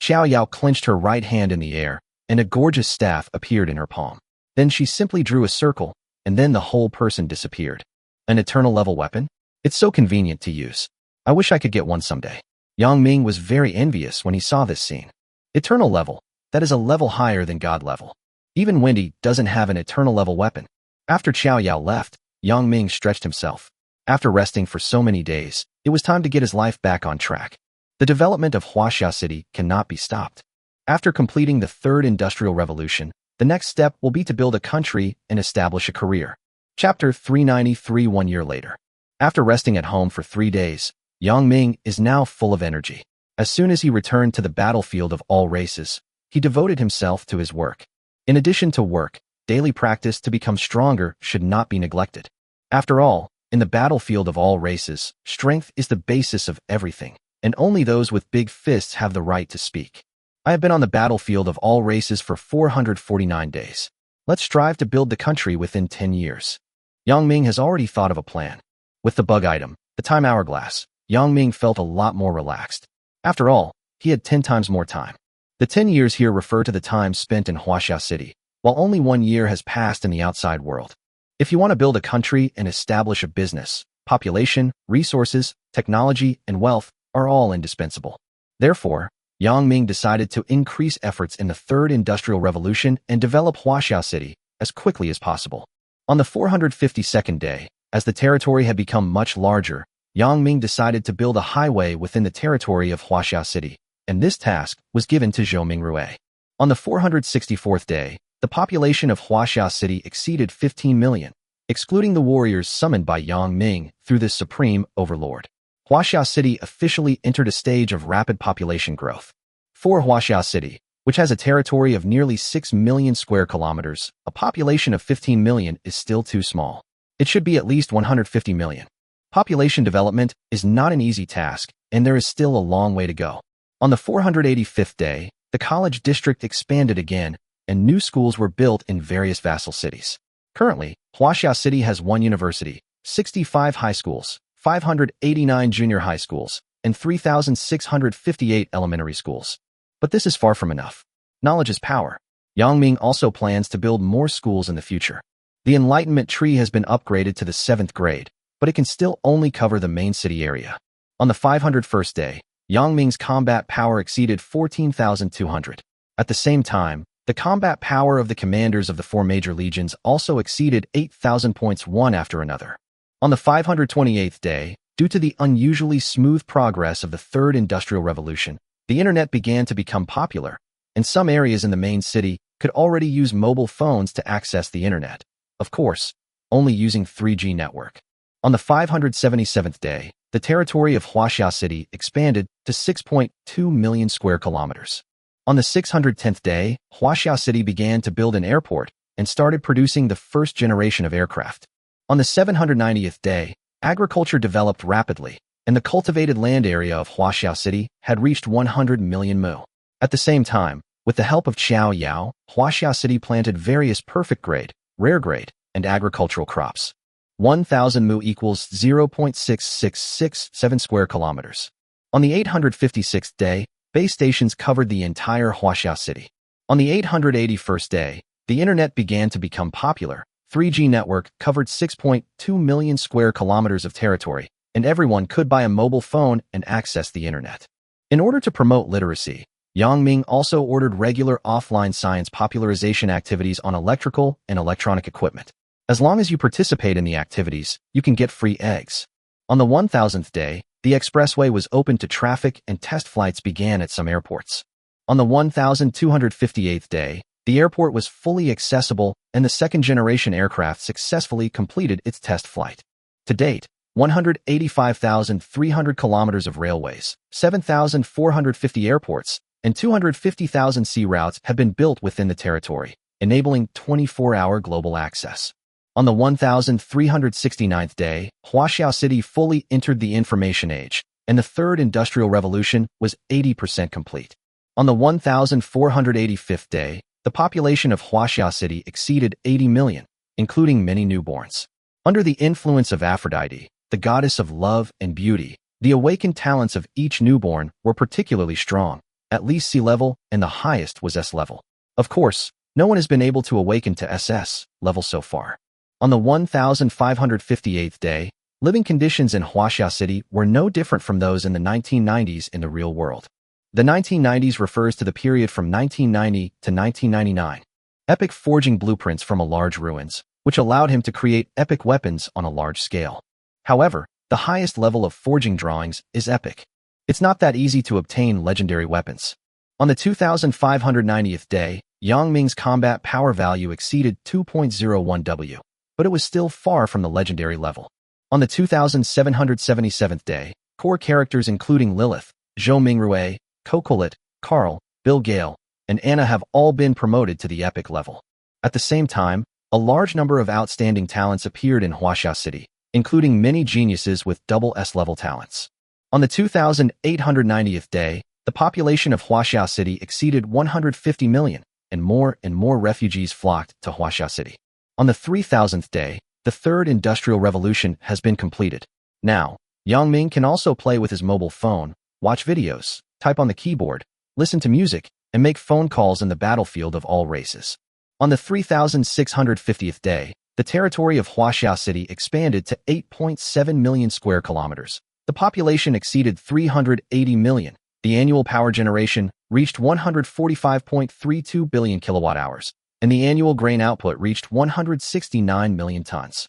Qiao Yao clenched her right hand in the air, and a gorgeous staff appeared in her palm. Then she simply drew a circle, and then the whole person disappeared. An eternal level weapon? It's so convenient to use. I wish I could get one someday. Yang Ming was very envious when he saw this scene. Eternal level, that is a level higher than God level. Even Wendy doesn't have an eternal level weapon. After Qiao Yao left, Yang Ming stretched himself. After resting for so many days, it was time to get his life back on track. The development of Huaxia City cannot be stopped. After completing the Third Industrial Revolution, the next step will be to build a country and establish a career. Chapter 393. 1 year later. After resting at home for 3 days, Yang Ming is now full of energy. As soon as he returned to the battlefield of all races, he devoted himself to his work. In addition to work, daily practice to become stronger should not be neglected. After all, In the battlefield of all races, strength is the basis of everything, and only those with big fists have the right to speak. I have been on the battlefield of all races for 449 days. Let's strive to build the country within 10 years. Yang Ming has already thought of a plan. With the bug item, the time hourglass, Yang Ming felt a lot more relaxed. After all, he had 10 times more time. The 10 years here refer to the time spent in Huaxia City, while only 1 year has passed in the outside world. If you want to build a country and establish a business, population, resources, technology, and wealth are all indispensable. Therefore, Yang Ming decided to increase efforts in the Third Industrial Revolution and develop Huaxia City as quickly as possible. On the 452nd day, as the territory had become much larger, Yang Ming decided to build a highway within the territory of Huaxia City, and this task was given to Zhou Mingrui. On the 464th day, the population of Huaxia City exceeded 15 million, excluding the warriors summoned by Yang Ming through the supreme Overlord. Huaxia City officially entered a stage of rapid population growth. For Huaxia City, which has a territory of nearly 6 million square kilometers, a population of 15 million is still too small. It should be at least 150 million. Population development is not an easy task, and there is still a long way to go. On the 485th day, the college district expanded again, and new schools were built in various vassal cities. Currently, Huaxia City has 1 university, 65 high schools, 589 junior high schools, and 3,658 elementary schools. But this is far from enough. Knowledge is power. Yang Ming also plans to build more schools in the future. The Enlightenment Tree has been upgraded to the 7th grade, but it can still only cover the main city area. On the 501st day, Yang Ming's combat power exceeded 14,200. At the same time, the combat power of the commanders of the 4 major legions also exceeded 8,000 points one after another. On the 528th day, due to the unusually smooth progress of the Third Industrial Revolution, the internet began to become popular, and some areas in the main city could already use mobile phones to access the internet. Of course, only using 3G network. On the 577th day, the territory of Huaxia City expanded to 6.2 million square kilometers. On the 610th day, Huaxia City began to build an airport and started producing the first generation of aircraft. On the 790th day, agriculture developed rapidly, and the cultivated land area of Huaxia City had reached 100 million mu. At the same time, with the help of Qiao Yao, Huaxia City planted various perfect grade, rare grade, and agricultural crops. 1,000 mu equals 0.6667 square kilometers. On the 856th day, base stations covered the entire Huaxia City. On the 881st day, the internet began to become popular. 3G network covered 6.2 million square kilometers of territory, and everyone could buy a mobile phone and access the internet. In order to promote literacy, Yang Ming also ordered regular offline science popularization activities on electrical and electronic equipment. As long as you participate in the activities, you can get free eggs. On the 1,000th day, the expressway was opened to traffic and test flights began at some airports. On the 1,258th day, the airport was fully accessible and the second-generation aircraft successfully completed its test flight. To date, 185,300 kilometers of railways, 7,450 airports, and 250,000 sea routes have been built within the territory, enabling 24-hour global access. On the 1,369th day, Huaxia City fully entered the information age, and the Third Industrial Revolution was 80% complete. On the 1,485th day, the population of Huaxia City exceeded 80 million, including many newborns. Under the influence of Aphrodite, the goddess of love and beauty, the awakened talents of each newborn were particularly strong, at least C level, and the highest was S level. Of course, no one has been able to awaken to SS level so far. On the 1,558th day, living conditions in Huaxia City were no different from those in the 1990s in the real world. The 1990s refers to the period from 1990 to 1999. Epic forging blueprints from a large ruins, which allowed him to create epic weapons on a large scale. However, the highest level of forging drawings is epic. It's not that easy to obtain legendary weapons. On the 2,590th day, Yang Ming's combat power value exceeded 2.01 W, but it was still far from the legendary level. On the 2,777th day, core characters including Lilith, Zhou Mingrui, Cocolet, Carl, Bill Gale, and Anna have all been promoted to the epic level. At the same time, a large number of outstanding talents appeared in Huaxia City, including many geniuses with double S-level talents. On the 2,890th day, the population of Huaxia City exceeded 150 million, and more refugees flocked to Huaxia City. On the 3,000th day, the third industrial revolution has been completed. Now, Yang Ming can also play with his mobile phone, watch videos, type on the keyboard, listen to music, and make phone calls in the battlefield of all races. On the 3,650th day, the territory of Huaxia City expanded to 8.7 million square kilometers. The population exceeded 380 million. The annual power generation reached 145.32 billion kilowatt-hours, and the annual grain output reached 169 million tons.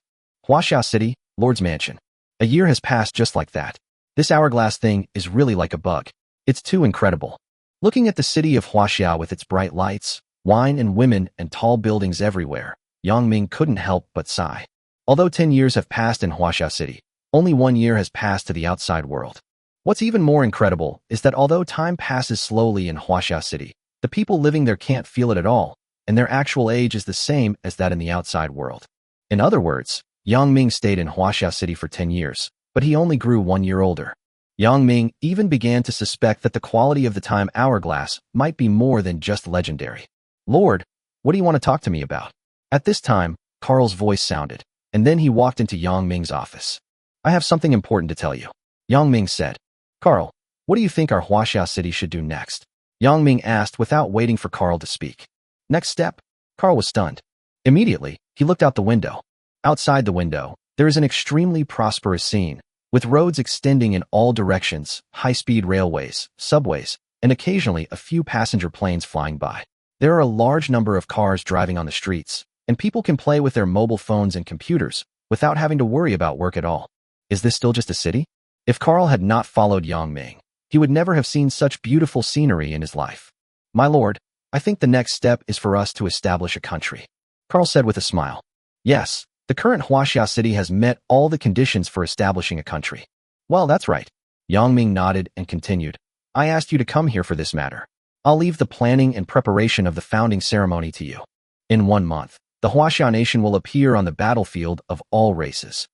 Huaxia City, Lord's Mansion. A year has passed just like that. This hourglass thing is really like a bug. It's too incredible. Looking at the city of Huaxia with its bright lights, wine and women and tall buildings everywhere, Yang Ming couldn't help but sigh. Although 10 years have passed in Huaxia City, only 1 year has passed to the outside world. What's even more incredible is that although time passes slowly in Huaxia City, the people living there can't feel it at all, and their actual age is the same as that in the outside world. In other words, Yang Ming stayed in Huaxia City for 10 years, but he only grew 1 year older. Yang Ming even began to suspect that the quality of the time hourglass might be more than just legendary. Lord, what do you want to talk to me about? At this time, Carl's voice sounded, and then he walked into Yang Ming's office. I have something important to tell you. Yang Ming said. Carl, what do you think our Huaxia City should do next? Yang Ming asked without waiting for Carl to speak. Next step? Carl was stunned. Immediately, he looked out the window. Outside the window, there is an extremely prosperous scene, with roads extending in all directions, high-speed railways, subways, and occasionally a few passenger planes flying by. There are a large number of cars driving on the streets, and people can play with their mobile phones and computers without having to worry about work at all. Is this still just a city? If Carl had not followed Yang Ming, he would never have seen such beautiful scenery in his life. My lord, I think the next step is for us to establish a country, Carl said with a smile. Yes, the current Huaxia City has met all the conditions for establishing a country. Well, that's right. Yang Ming nodded and continued. I asked you to come here for this matter. I'll leave the planning and preparation of the founding ceremony to you. In 1 month, the Huaxia nation will appear on the battlefield of all races.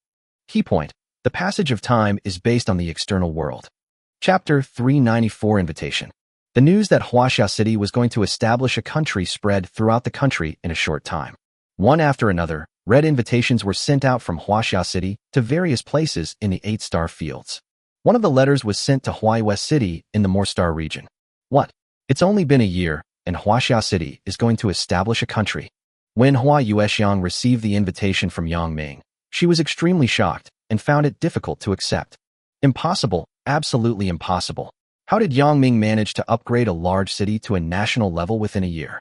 Key point. The passage of time is based on the external world. Chapter 394 Invitation. The news that Huaxia City was going to establish a country spread throughout the country in a short time. One after another, red invitations were sent out from Huaxia City to various places in the 8-star fields. One of the letters was sent to Huaihua City in the Moorstar region. What? It's only been a year, and Huaxia City is going to establish a country. When Hua Yuexiang received the invitation from Yang Ming, she was extremely shocked and found it difficult to accept. Impossible, absolutely impossible. How did Yang Ming manage to upgrade a large city to a national level within a year?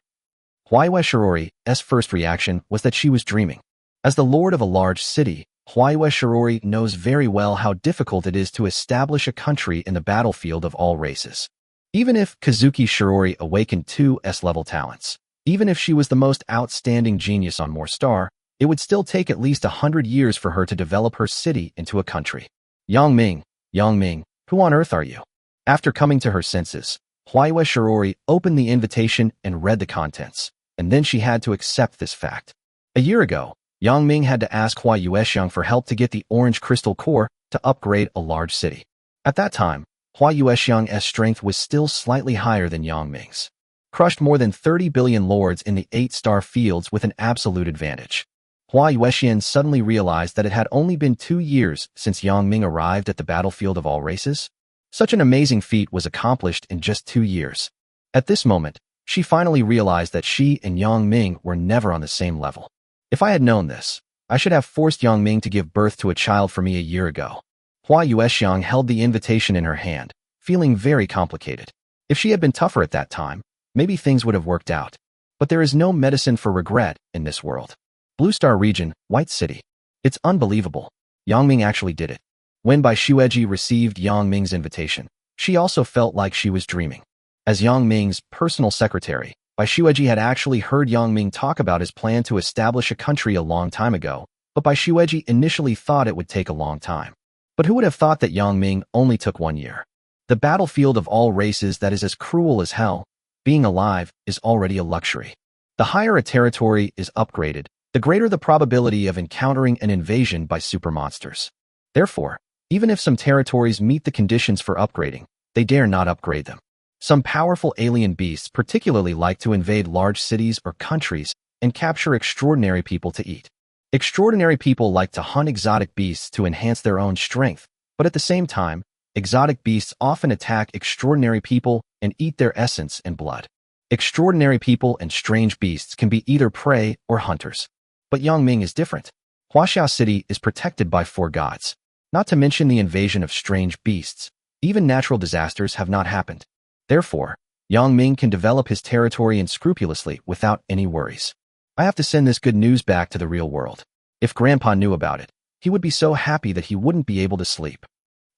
Huaihua Shirori's first reaction was that she was dreaming. As the lord of a large city, Huaihua Shirori knows very well how difficult it is to establish a country in the battlefield of all races. Even if Kazuki Shirori awakened 2 S-level talents, even if she was the most outstanding genius on Moorstar, it would still take at least 100 years for her to develop her city into a country. Yang Ming, who on earth are you? After coming to her senses, Huaihua Shirori opened the invitation and read the contents, and then she had to accept this fact. A year ago, Yang Ming had to ask Hua Yuexiang for help to get the orange crystal core to upgrade a large city. At that time, Hua Yuexiang's strength was still slightly higher than Yang Ming's. Crushed more than 30 billion lords in the 8-star fields with an absolute advantage. Hua Yuexian suddenly realized that it had only been 2 years since Yang Ming arrived at the battlefield of all races. Such an amazing feat was accomplished in just 2 years. At this moment, she finally realized that she and Yang Ming were never on the same level. If I had known this, I should have forced Yang Ming to give birth to a child for me a year ago. Hua Yuexiang held the invitation in her hand, feeling very complicated. If she had been tougher at that time, maybe things would have worked out. But there is no medicine for regret in this world. Blue Star Region, White City. It's unbelievable. Yang Ming actually did it. When Bai Shueji received Yang Ming's invitation, she also felt like she was dreaming. As Yang Ming's personal secretary, Bai Shueji had actually heard Yang Ming talk about his plan to establish a country a long time ago, but Bai Shueji initially thought it would take a long time. But who would have thought that Yang Ming only took 1 year? The battlefield of all races that is as cruel as hell, being alive is already a luxury. The higher a territory is upgraded, the greater the probability of encountering an invasion by supermonsters. Therefore, even if some territories meet the conditions for upgrading, they dare not upgrade them. Some powerful alien beasts particularly like to invade large cities or countries and capture extraordinary people to eat. Extraordinary people like to hunt exotic beasts to enhance their own strength, but at the same time, exotic beasts often attack extraordinary people and eat their essence and blood. Extraordinary people and strange beasts can be either prey or hunters. But Yangming is different. Huaxia City is protected by 4 gods. Not to mention the invasion of strange beasts. Even natural disasters have not happened. Therefore, Yangming can develop his territory unscrupulously without any worries. I have to send this good news back to the real world. If Grandpa knew about it, he would be so happy that he wouldn't be able to sleep.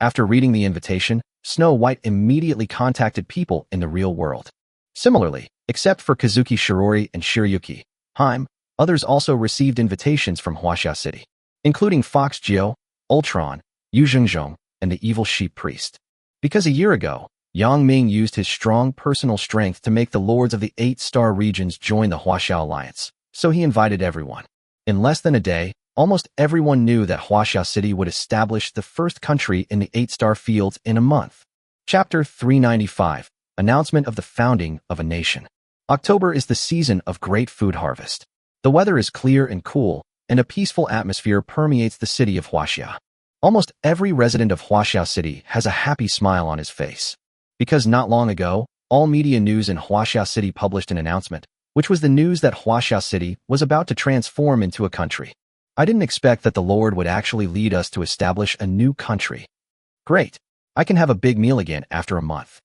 After reading the invitation, Snow White immediately contacted people in the real world. Similarly, except for Kazuki Shirori and Shiryuki Haim, others also received invitations from Huaxia City, including Fox Geo, Ultron, Yu Zhengzhong, and the evil sheep priest. Because a year ago, Yang Ming used his strong personal strength to make the lords of the 8-star regions join the Huaxia Alliance, so he invited everyone. In less than a day, almost everyone knew that Huaxia City would establish the first country in the 8-star fields in a month. Chapter 395, Announcement of the Founding of a Nation. October is the season of great food harvest. The weather is clear and cool, and a peaceful atmosphere permeates the city of Huaxia. Almost every resident of Huaxia City has a happy smile on his face. Because not long ago, all media news in Huaxia City published an announcement, which was the news that Huaxia City was about to transform into a country. I didn't expect that the Lord would actually lead us to establish a new country. Great! I can have a big meal again after a month.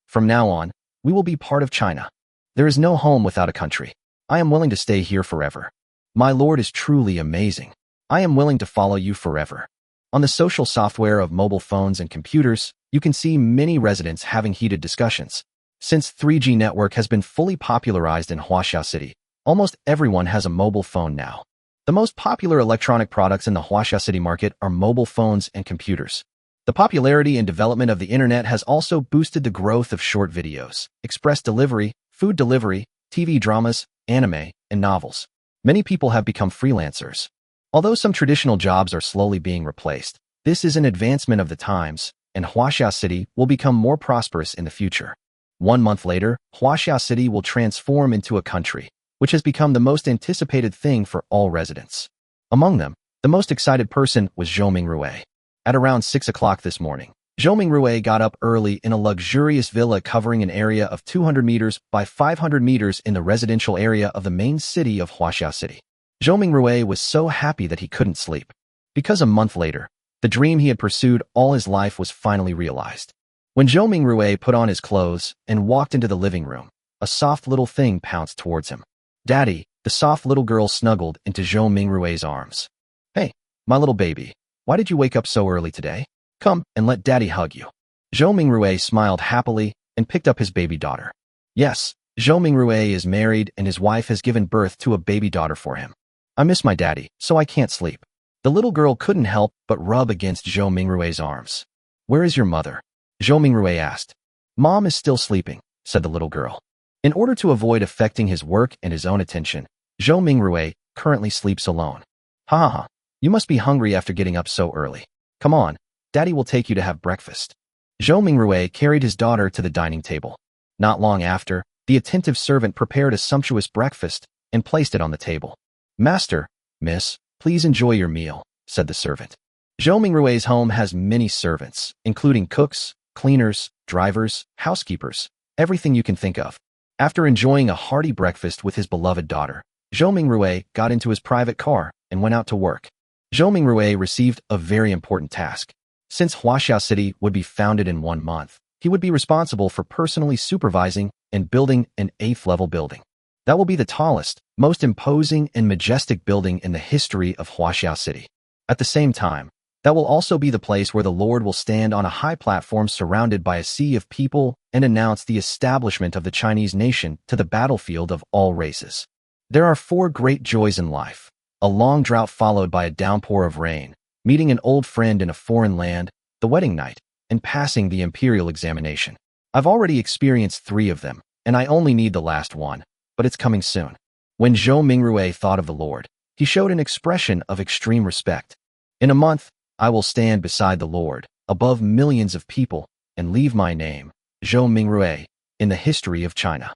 From now on, we will be part of China. There is no home without a country. I am willing to stay here forever. My Lord is truly amazing. I am willing to follow you forever. On the social software of mobile phones and computers, you can see many residents having heated discussions. Since 3G network has been fully popularized in Huaxia City, almost everyone has a mobile phone now. The most popular electronic products in the Huaxia City market are mobile phones and computers. The popularity and development of the internet has also boosted the growth of short videos, express delivery, food delivery, TV dramas, anime, and novels. Many people have become freelancers. Although some traditional jobs are slowly being replaced, this is an advancement of the times, and Huaxia City will become more prosperous in the future. 1 month later, Huaxia City will transform into a country, which has become the most anticipated thing for all residents. Among them, the most excited person was Zhou Mingrui. At around 6 o'clock this morning, Zhou Mingrui got up early in a luxurious villa covering an area of 200 meters by 500 meters in the residential area of the main city of Huaxia City. Zhou Mingrui was so happy that he couldn't sleep. Because a month later, the dream he had pursued all his life was finally realized. When Zhou Mingrui put on his clothes and walked into the living room, a soft little thing pounced towards him. Daddy, the soft little girl snuggled into Zhou Mingrui's arms. Hey, my little baby, why did you wake up so early today? Come and let Daddy hug you. Zhou Mingrui smiled happily and picked up his baby daughter. Yes, Zhou Mingrui is married and his wife has given birth to a baby daughter for him. I miss my daddy, so I can't sleep. The little girl couldn't help but rub against Zhou Mingrui's arms. Where is your mother? Zhou Mingrui asked. Mom is still sleeping, said the little girl. In order to avoid affecting his work and his own attention, Zhou Mingrui currently sleeps alone. Ha ha ha, you must be hungry after getting up so early. Come on, Daddy will take you to have breakfast. Zhou Mingrui carried his daughter to the dining table. Not long after, the attentive servant prepared a sumptuous breakfast and placed it on the table. Master, miss, please enjoy your meal, said the servant. Zhou Mingrui's home has many servants, including cooks, cleaners, drivers, housekeepers, everything you can think of. After enjoying a hearty breakfast with his beloved daughter, Zhou Mingrui got into his private car and went out to work. Zhou Mingrui received a very important task. Since Huaxia City would be founded in 1 month, he would be responsible for personally supervising and building an 8th-level building. That will be the tallest, most imposing and majestic building in the history of Huaxia City. At the same time, that will also be the place where the Lord will stand on a high platform surrounded by a sea of people and announce the establishment of the Chinese nation to the battlefield of all races. There are 4 great joys in life: a long drought followed by a downpour of rain, meeting an old friend in a foreign land, the wedding night, and passing the imperial examination. I've already experienced 3 of them, and I only need the last one, but it's coming soon. When Zhou Mingrui thought of the Lord, He showed an expression of extreme respect. In a month, I will stand beside the Lord, above millions of people, and leave my name, Zhou Mingrue, in the history of China.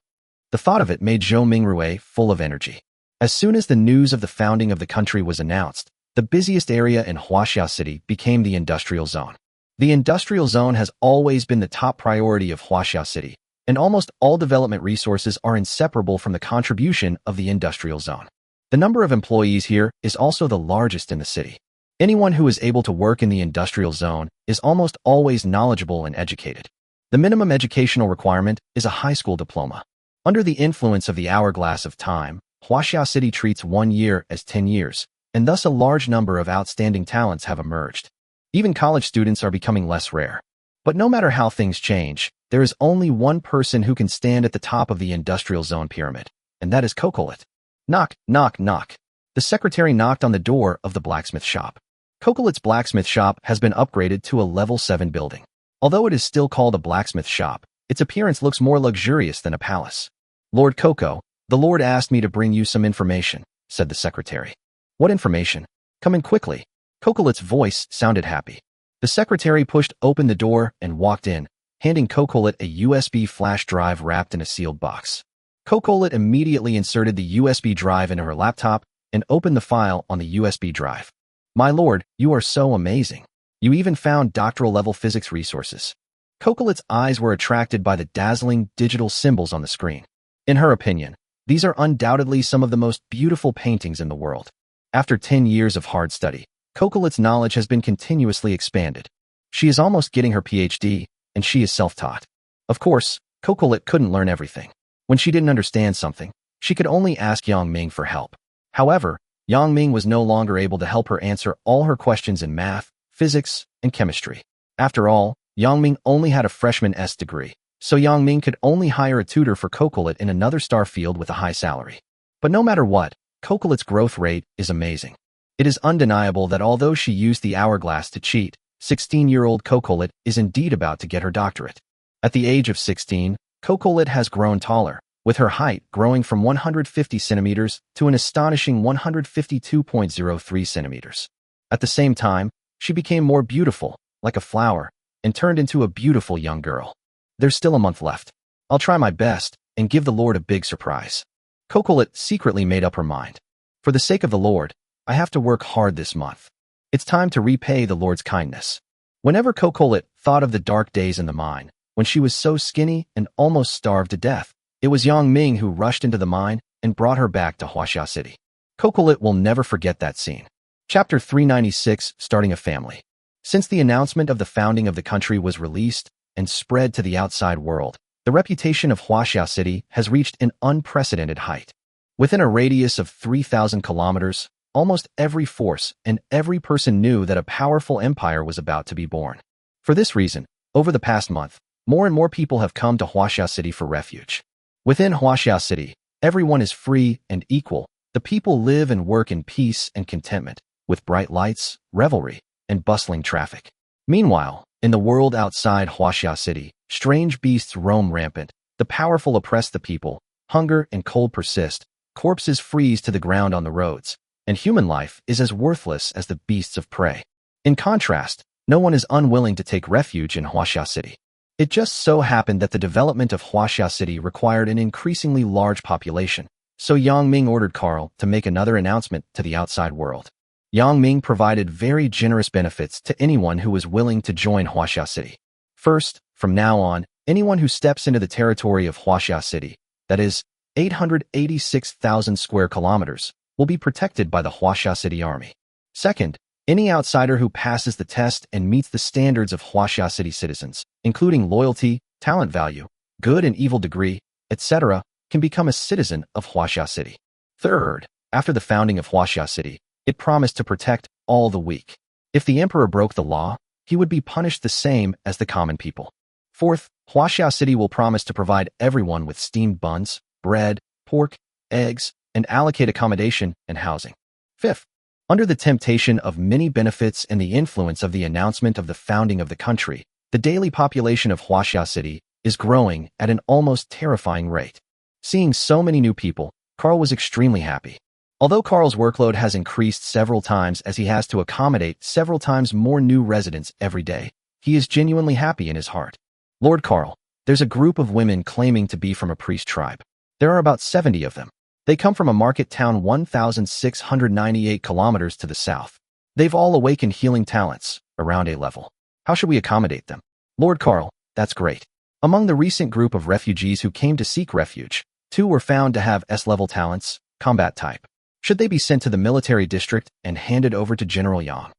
The thought of it made Zhou Mingrue full of energy. As soon as the news of the founding of the country was announced, the busiest area in Huaxia City became the industrial zone. The industrial zone has always been the top priority of Huaxia City, and almost all development resources are inseparable from the contribution of the industrial zone. The number of employees here is also the largest in the city. Anyone who is able to work in the industrial zone is almost always knowledgeable and educated. The minimum educational requirement is a high school diploma. Under the influence of the hourglass of time, Huaxia City treats 1 year as 10 years, and thus a large number of outstanding talents have emerged. Even college students are becoming less rare. But no matter how things change, there is only one person who can stand at the top of the industrial zone pyramid, and that is Cocolet. Knock, knock, knock. The secretary knocked on the door of the blacksmith shop. Cocolet's blacksmith shop has been upgraded to a level 7 building. Although it is still called a blacksmith shop, its appearance looks more luxurious than a palace. Lord Coco, the Lord asked me to bring you some information, said the secretary. What information? Come in quickly. Cocolet's voice sounded happy. The secretary pushed open the door and walked in, handing Cocolet a USB flash drive wrapped in a sealed box. Cocolet immediately inserted the USB drive into her laptop and opened the file on the USB drive. My lord, you are so amazing. You even found doctoral-level physics resources. Cocolet's eyes were attracted by the dazzling digital symbols on the screen. In her opinion, these are undoubtedly some of the most beautiful paintings in the world. After 10 years of hard study, Cocolet's knowledge has been continuously expanded. She is almost getting her PhD, and she is self-taught. Of course, Cocolet couldn't learn everything. When she didn't understand something, she could only ask Yang Ming for help. However, Yang Ming was no longer able to help her answer all her questions in math, physics, and chemistry. After all, Yang Ming only had a freshman S degree, so Yang Ming could only hire a tutor for Cocolet in another star field with a high salary. But no matter what, Cocolet's growth rate is amazing. It is undeniable that although she used the hourglass to cheat, 16-year-old Cocolet is indeed about to get her doctorate. At the age of 16, Cocolet has grown taller, with her height growing from 150 centimeters to an astonishing 152.03 centimeters. At the same time, she became more beautiful, like a flower, and turned into a beautiful young girl. There's still a month left. I'll try my best and give the Lord a big surprise. Cocolet secretly made up her mind. For the sake of the Lord, I have to work hard this month. It's time to repay the Lord's kindness. Whenever Cocolet thought of the dark days in the mine, when she was so skinny and almost starved to death, it was Yang Ming who rushed into the mine and brought her back to Huaxia City. Cocolet will never forget that scene. Chapter 396, Starting a Family. Since the announcement of the founding of the country was released and spread to the outside world, the reputation of Huaxia City has reached an unprecedented height. Within a radius of 3,000 kilometers, almost every force and every person knew that a powerful empire was about to be born. For this reason, over the past month, more and more people have come to Huaxia City for refuge. Within Huaxia City, everyone is free and equal. The people live and work in peace and contentment, with bright lights, revelry, and bustling traffic. Meanwhile, in the world outside Huaxia City, strange beasts roam rampant. The powerful oppress the people, hunger and cold persist, corpses freeze to the ground on the roads, and human life is as worthless as the beasts of prey. In contrast, no one is unwilling to take refuge in Huaxia City. It just so happened that the development of Huaxia City required an increasingly large population, so Yang Ming ordered Carl to make another announcement to the outside world. Yang Ming provided very generous benefits to anyone who was willing to join Huaxia City. First, from now on, anyone who steps into the territory of Huaxia City, that is, 886,000 square kilometers, will be protected by the Huaxia City Army. Second, any outsider who passes the test and meets the standards of Huaxia City citizens, including loyalty, talent value, good and evil degree, etc., can become a citizen of Huaxia City. Third, after the founding of Huaxia City, it promised to protect all the weak. If the emperor broke the law, he would be punished the same as the common people. Fourth, Huaxia City will promise to provide everyone with steamed buns, bread, pork, eggs, and allocate accommodation and housing. Fifth, under the temptation of many benefits and the influence of the announcement of the founding of the country, the daily population of Huaxia City is growing at an almost terrifying rate. Seeing so many new people, Carl was extremely happy. Although Carl's workload has increased several times as he has to accommodate several times more new residents every day, he is genuinely happy in his heart. Lord Carl, there's a group of women claiming to be from a priest tribe. There are about 70 of them. They come from a market town 1,698 kilometers to the south. They've all awakened healing talents, around A level. How should we accommodate them? Lord Carl, that's great. Among the recent group of refugees who came to seek refuge, 2 were found to have S-level talents, combat type. Should they be sent to the military district and handed over to General Yang?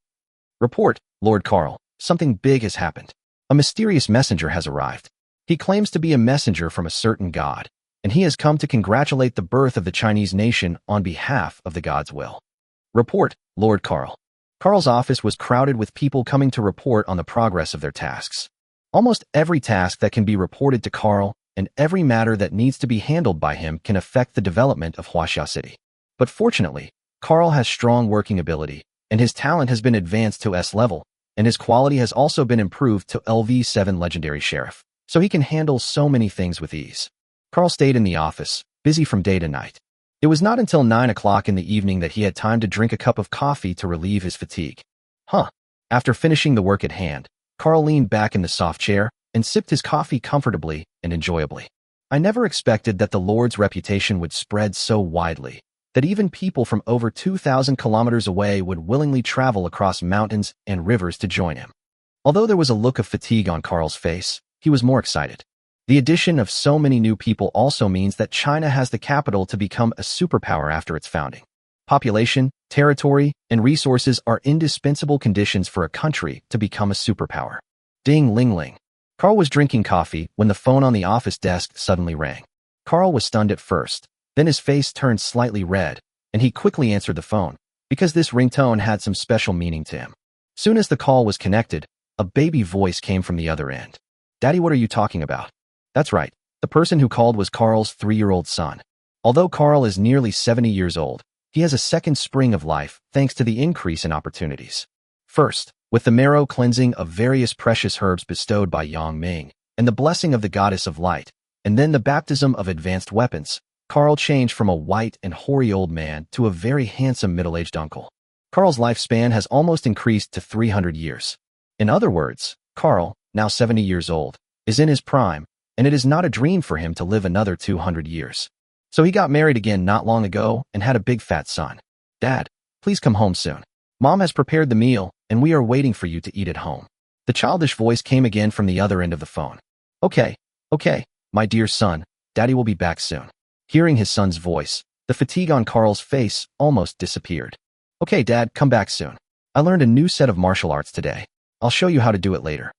Report, Lord Carl, something big has happened. A mysterious messenger has arrived. He claims to be a messenger from a certain god, and he has come to congratulate the birth of the Chinese nation on behalf of the god's will. Report, Lord Carl. Carl's office was crowded with people coming to report on the progress of their tasks. Almost every task that can be reported to Carl and every matter that needs to be handled by him can affect the development of Huaxia City. But fortunately, Carl has strong working ability, and his talent has been advanced to S level, and his quality has also been improved to LV7 Legendary Sheriff, so he can handle so many things with ease. Carl stayed in the office, busy from day to night. It was not until 9 o'clock in the evening that he had time to drink a cup of coffee to relieve his fatigue. After finishing the work at hand, Carl leaned back in the soft chair and sipped his coffee comfortably and enjoyably. I never expected that the Lord's reputation would spread so widely, that even people from over 2,000 kilometers away would willingly travel across mountains and rivers to join him. Although there was a look of fatigue on Carl's face, he was more excited. The addition of so many new people also means that China has the capital to become a superpower after its founding. Population, territory, and resources are indispensable conditions for a country to become a superpower. Ding ling ling. Carl was drinking coffee when the phone on the office desk suddenly rang. Carl was stunned at first. Then his face turned slightly red, and he quickly answered the phone, because this ringtone had some special meaning to him. Soon as the call was connected, a baby voice came from the other end. Daddy, what are you talking about? That's right, the person who called was Carl's 3-year-old son. Although Carl is nearly 70 years old, he has a second spring of life thanks to the increase in opportunities. First, with the marrow cleansing of various precious herbs bestowed by Yang Ming, and the blessing of the goddess of light, and then the baptism of advanced weapons, Carl changed from a white and hoary old man to a very handsome middle-aged uncle. Carl's lifespan has almost increased to 300 years. In other words, Carl, now 70 years old, is in his prime, and it is not a dream for him to live another 200 years. So he got married again not long ago and had a big fat son. Dad, please come home soon. Mom has prepared the meal, and we are waiting for you to eat at home. The childish voice came again from the other end of the phone. Okay, my dear son, Daddy will be back soon. Hearing his son's voice, the fatigue on Carl's face almost disappeared. Okay, Dad, come back soon. I learned a new set of martial arts today. I'll show you how to do it later.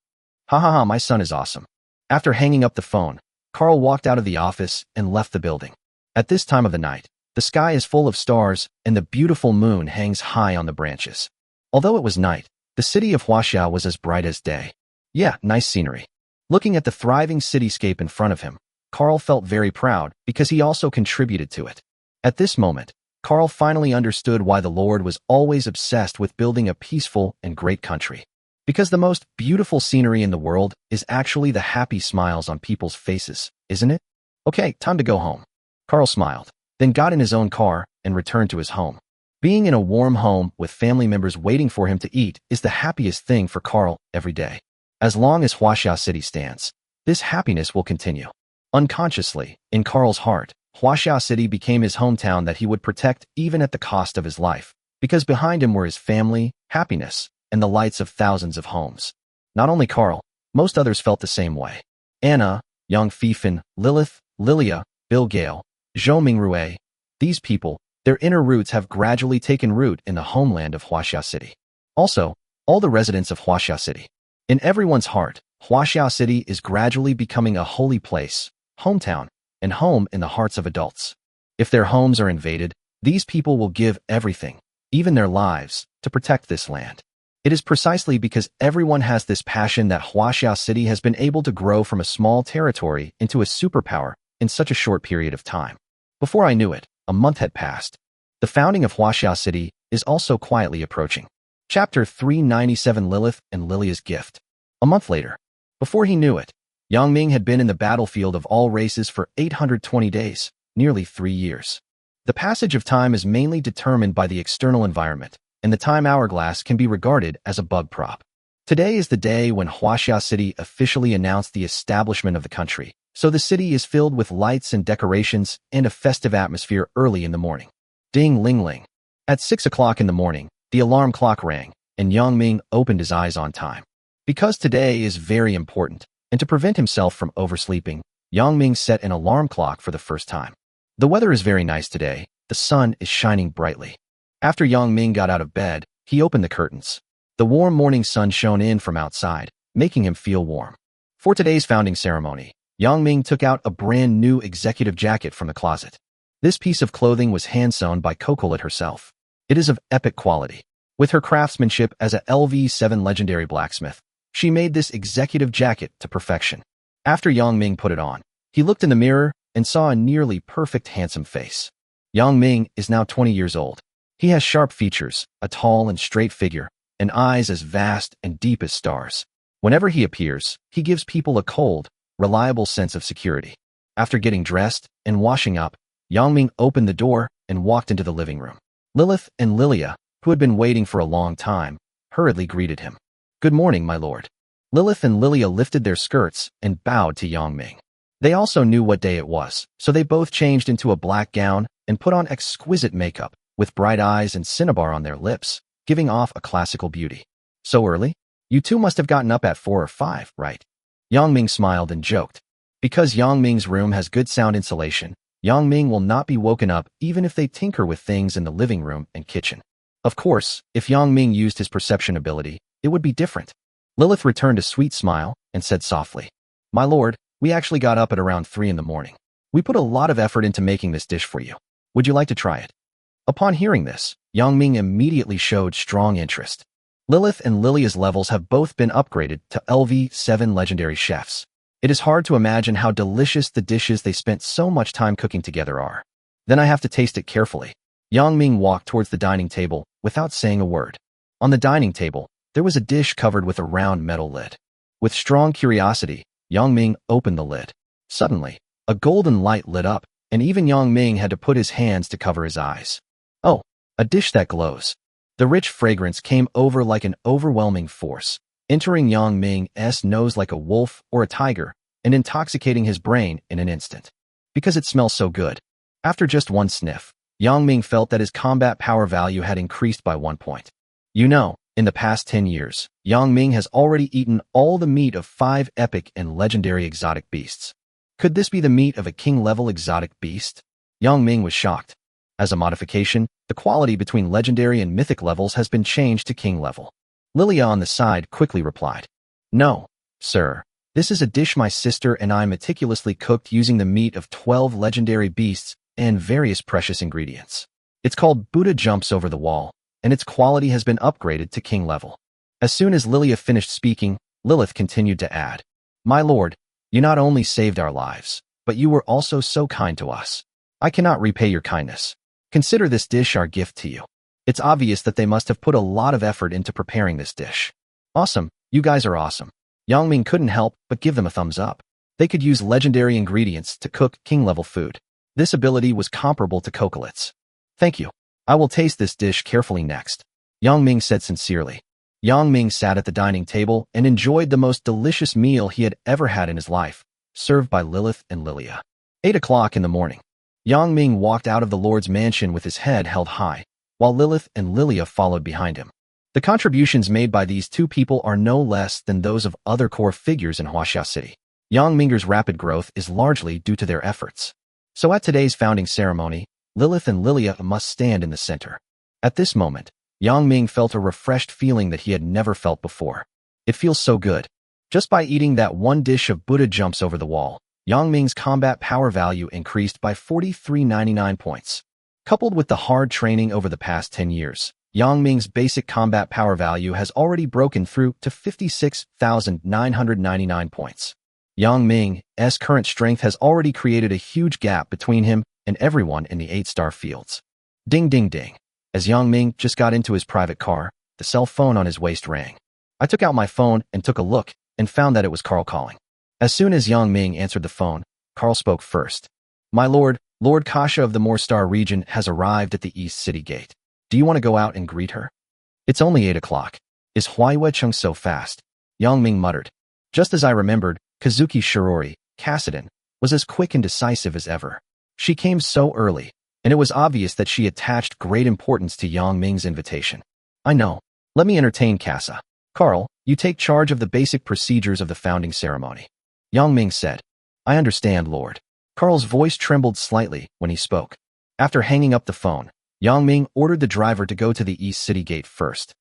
Ha, my son is awesome. After hanging up the phone, Carl walked out of the office and left the building. At this time of the night, the sky is full of stars and the beautiful moon hangs high on the branches. Although it was night, the city of Huaxia was as bright as day. Yeah, nice scenery. Looking at the thriving cityscape in front of him, Carl felt very proud because he also contributed to it. At this moment, Carl finally understood why the Lord was always obsessed with building a peaceful and great country. Because the most beautiful scenery in the world is actually the happy smiles on people's faces, isn't it? Okay, time to go home. Carl smiled, then got in his own car and returned to his home. Being in a warm home with family members waiting for him to eat is the happiest thing for Carl every day. As long as Huaxia City stands, this happiness will continue. Unconsciously, in Carl's heart, Huaxia City became his hometown that he would protect even at the cost of his life, because behind him were his family, happiness, and the lights of thousands of homes. Not only Carl, most others felt the same way. Anna, Yang Fifan, Lilith, Lilia, Bill Gale, Zhou Mingrue, these people, their inner roots have gradually taken root in the homeland of Huaxia City. Also, all the residents of Huaxia City. In everyone's heart, Huaxia City is gradually becoming a holy place, hometown, and home in the hearts of adults. If their homes are invaded, these people will give everything, even their lives, to protect this land. It is precisely because everyone has this passion that Huaxia City has been able to grow from a small territory into a superpower in such a short period of time. Before I knew it, a month had passed. The founding of Huaxia City is also quietly approaching. Chapter 397, Lilith and Lilia's Gift. A month later. Before he knew it, Yang Ming had been in the battlefield of all races for 820 days, nearly 3 years. The passage of time is mainly determined by the external environment, and the time hourglass can be regarded as a bug prop. Today is the day when Huaxia City officially announced the establishment of the country, so the city is filled with lights and decorations and a festive atmosphere early in the morning. Ding ling ling. At 6 o'clock in the morning, the alarm clock rang, and Yang Ming opened his eyes on time. Because today is very important, and to prevent himself from oversleeping, Yang Ming set an alarm clock for the first time. The weather is very nice today. The sun is shining brightly. After Yang Ming got out of bed, he opened the curtains. The warm morning sun shone in from outside, making him feel warm. For today's founding ceremony, Yang Ming took out a brand new executive jacket from the closet. This piece of clothing was hand-sewn by Cocolet herself. It is of epic quality. With her craftsmanship as a LV7 legendary blacksmith, she made this executive jacket to perfection. After Yang Ming put it on, he looked in the mirror and saw a nearly perfect handsome face. Yang Ming is now 20 years old. He has sharp features, a tall and straight figure, and eyes as vast and deep as stars. Whenever he appears, he gives people a cold, reliable sense of security. After getting dressed and washing up, Yang Ming opened the door and walked into the living room. Lilith and Lilia, who had been waiting for a long time, hurriedly greeted him. "Good morning, my lord." Lilith and Lilia lifted their skirts and bowed to Yang Ming. They also knew what day it was, so they both changed into a black gown and put on exquisite makeup, with bright eyes and cinnabar on their lips, giving off a classical beauty. "So early? You two must have gotten up at 4 or 5, right?" Yang Ming smiled and joked. Because Yang Ming's room has good sound insulation, Yang Ming will not be woken up even if they tinker with things in the living room and kitchen. Of course, if Yang Ming used his perception ability, it would be different. Lilith returned a sweet smile and said softly, "My lord, we actually got up at around 3 in the morning. We put a lot of effort into making this dish for you. Would you like to try it?" Upon hearing this, Yang Ming immediately showed strong interest. Lilith and Lilia's levels have both been upgraded to LV7 legendary chefs. It is hard to imagine how delicious the dishes they spent so much time cooking together are. Then I have to taste it carefully. Yang Ming walked towards the dining table without saying a word. On the dining table, there was a dish covered with a round metal lid. With strong curiosity, Yang Ming opened the lid. Suddenly, a golden light lit up, and even Yang Ming had to put his hands to cover his eyes. Oh, a dish that glows. The rich fragrance came over like an overwhelming force, entering Yang Ming's nose like a wolf or a tiger, and intoxicating his brain in an instant. Because it smells so good. After just one sniff, Yang Ming felt that his combat power value had increased by 1 point. You know, in the past 10 years, Yang Ming has already eaten all the meat of 5 epic and legendary exotic beasts. Could this be the meat of a king-level exotic beast? Yang Ming was shocked. As a modification, the quality between legendary and mythic levels has been changed to king level. Lilia on the side quickly replied, "No, sir. This is a dish my sister and I meticulously cooked using the meat of 12 legendary beasts and various precious ingredients. It's called Buddha Jumps Over the Wall, and its quality has been upgraded to king level." As soon as Lilia finished speaking, Lilith continued to add, "My lord, you not only saved our lives, but you were also so kind to us. I cannot repay your kindness. Consider this dish our gift to you." It's obvious that they must have put a lot of effort into preparing this dish. Awesome, you guys are awesome. Yang Ming couldn't help but give them a thumbs up. They could use legendary ingredients to cook king-level food. This ability was comparable to Cocolet's. "Thank you. I will taste this dish carefully next," Yang Ming said sincerely. Yang Ming sat at the dining table and enjoyed the most delicious meal he had ever had in his life, served by Lilith and Lilia. 8 o'clock in the morning. Yang Ming walked out of the Lord's mansion with his head held high, while Lilith and Lilia followed behind him. The contributions made by these two people are no less than those of other core figures in Huaxia City. Yang Minger's rapid growth is largely due to their efforts. So at today's founding ceremony, Lilith and Lilia must stand in the center. At this moment, Yang Ming felt a refreshed feeling that he had never felt before. It feels so good. Just by eating that one dish of Buddha Jumps Over the Wall, Yang Ming's combat power value increased by 4399 points. Coupled with the hard training over the past 10 years, Yang Ming's basic combat power value has already broken through to 56,999 points. Yang Ming's current strength has already created a huge gap between him and everyone in the 8-star fields. Ding ding ding. As Yang Ming just got into his private car, the cell phone on his waist rang. I took out my phone and took a look and found that it was Carl calling. As soon as Yang Ming answered the phone, Carl spoke first. My lord, Lord Kasha of the Moorstar region has arrived at the East City Gate. Do you want to go out and greet her? It's only 8 o'clock. Is Huaiwecheng so fast? Yang Ming muttered. Just as I remembered, Kazuki Shirori, Kassadin, was as quick and decisive as ever. She came so early, and it was obvious that she attached great importance to Yang Ming's invitation. I know. Let me entertain Kassa. Carl, you take charge of the basic procedures of the founding ceremony. Yang Ming said. I understand, Lord. Carl's voice trembled slightly when he spoke. After hanging up the phone, Yang Ming ordered the driver to go to the East City Gate first.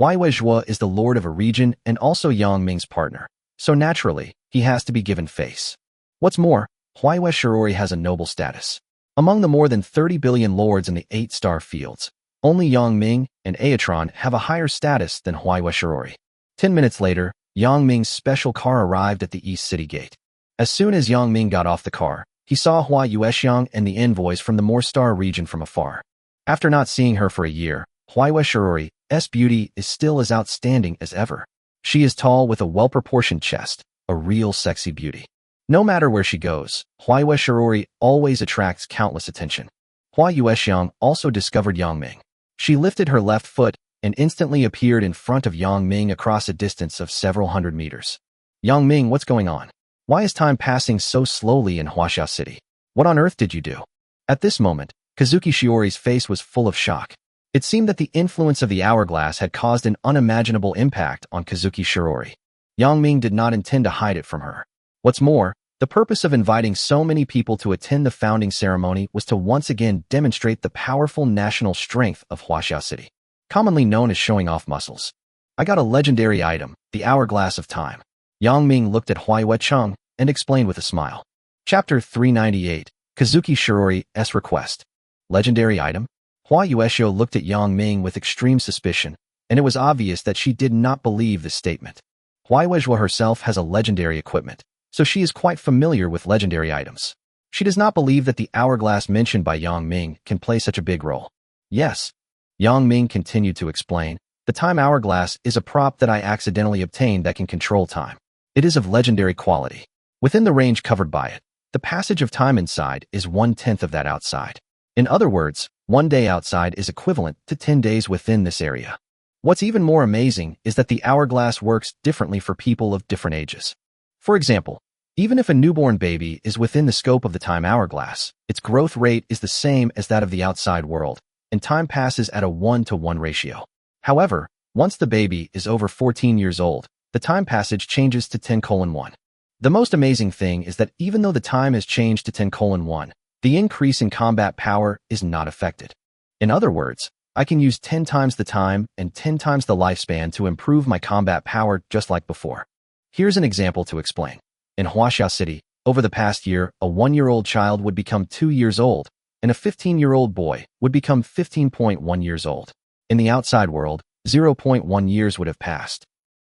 Huaiwezhua is the lord of a region and also Yang Ming's partner, so naturally, he has to be given face. What's more, Huaiwe Shirori has a noble status. Among the more than 30 billion lords in the 8-star fields, only Yang Ming and Aetron have a higher status than Huaiwe Shirori. 10 minutes later, Yang Ming's special car arrived at the East City Gate. As soon as Yang Ming got off the car, he saw Hua Yuexiang and the envoys from the Moorstar region from afar. After not seeing her for a year, Huaiwe Shirori's beauty is still as outstanding as ever. She is tall with a well-proportioned chest, a real sexy beauty. No matter where she goes, Huaiwe Shirori always attracts countless attention. Hua Yuexiang also discovered Yang Ming. She lifted her left foot and instantly appeared in front of Yang Ming across a distance of several hundred meters. Yang Ming, what's going on? Why is time passing so slowly in Huaxia City? What on earth did you do? At this moment, Kazuki Shiori's face was full of shock. It seemed that the influence of the hourglass had caused an unimaginable impact on Kazuki Shirori. Yang Ming did not intend to hide it from her. What's more, the purpose of inviting so many people to attend the founding ceremony was to once again demonstrate the powerful national strength of Huaxia City, commonly known as showing off muscles. I got a legendary item, the Hourglass of Time. Yang Ming looked at Huaiwecheng and explained with a smile. Chapter 398, Kazuki Shirori's Request. Legendary item? Hua Yueshio looked at Yang Ming with extreme suspicion, and it was obvious that she did not believe this statement. Huaiwezhua herself has a legendary equipment, so she is quite familiar with legendary items. She does not believe that the hourglass mentioned by Yang Ming can play such a big role. Yes. Yang Ming continued to explain, the time hourglass is a prop that I accidentally obtained that can control time. It is of legendary quality. Within the range covered by it, the passage of time inside is 1/10 of that outside. In other words, 1 day outside is equivalent to 10 days within this area. What's even more amazing is that the hourglass works differently for people of different ages. For example, even if a newborn baby is within the scope of the time hourglass, its growth rate is the same as that of the outside world, and time passes at a 1-to-1 ratio. However, once the baby is over 14 years old, the time passage changes to 10:1. The most amazing thing is that even though the time has changed to 10:1, the increase in combat power is not affected. In other words, I can use 10 times the time and 10 times the lifespan to improve my combat power just like before. Here's an example to explain. In Huaxia City, over the past year, a 1-year-old child would become 2 years old, and a 15-year-old boy would become 15.1 years old. In the outside world, 0.1 years would have passed.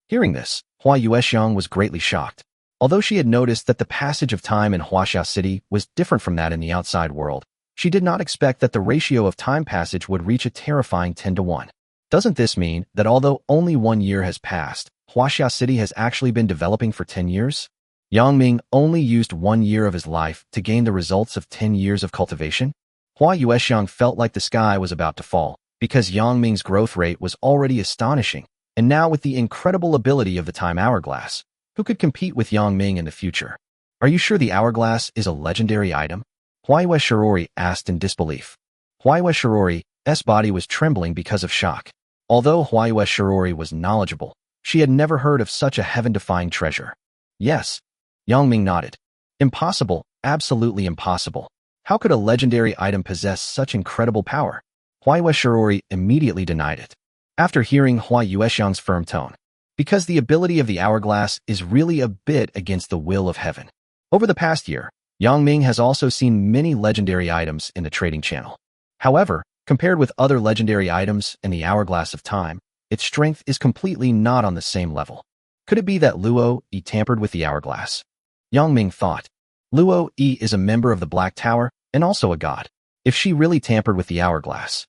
Hearing this, Hua Yuexiang was greatly shocked. Although she had noticed that the passage of time in Huaxia City was different from that in the outside world, she did not expect that the ratio of time passage would reach a terrifying 10-to-1. Doesn't this mean that although only 1 year has passed, Huaxia City has actually been developing for 10 years? Yang Ming only used 1 year of his life to gain the results of 10 years of cultivation? Hua Yuexiang felt like the sky was about to fall, because Yang Ming's growth rate was already astonishing, and now with the incredible ability of the time hourglass, who could compete with Yang Ming in the future? Are you sure the hourglass is a legendary item? Huaiwe Shirori asked in disbelief. Huaiwe Shirori's body was trembling because of shock. Although Huaiwe Shirori was knowledgeable, she had never heard of such a heaven-defying treasure. Yes. Yang Ming nodded. Impossible, absolutely impossible. How could a legendary item possess such incredible power? Huaiwe Shirori immediately denied it. After hearing Hua Yuexiang's firm tone, because the ability of the hourglass is really a bit against the will of heaven. Over the past year, Yang Ming has also seen many legendary items in the trading channel. However, compared with other legendary items in the Hourglass of Time, its strength is completely not on the same level. Could it be that Luo Yi tampered with the hourglass? Yang Ming thought. Luo Yi is a member of the Black Tower and also a god. If she really tampered with the hourglass?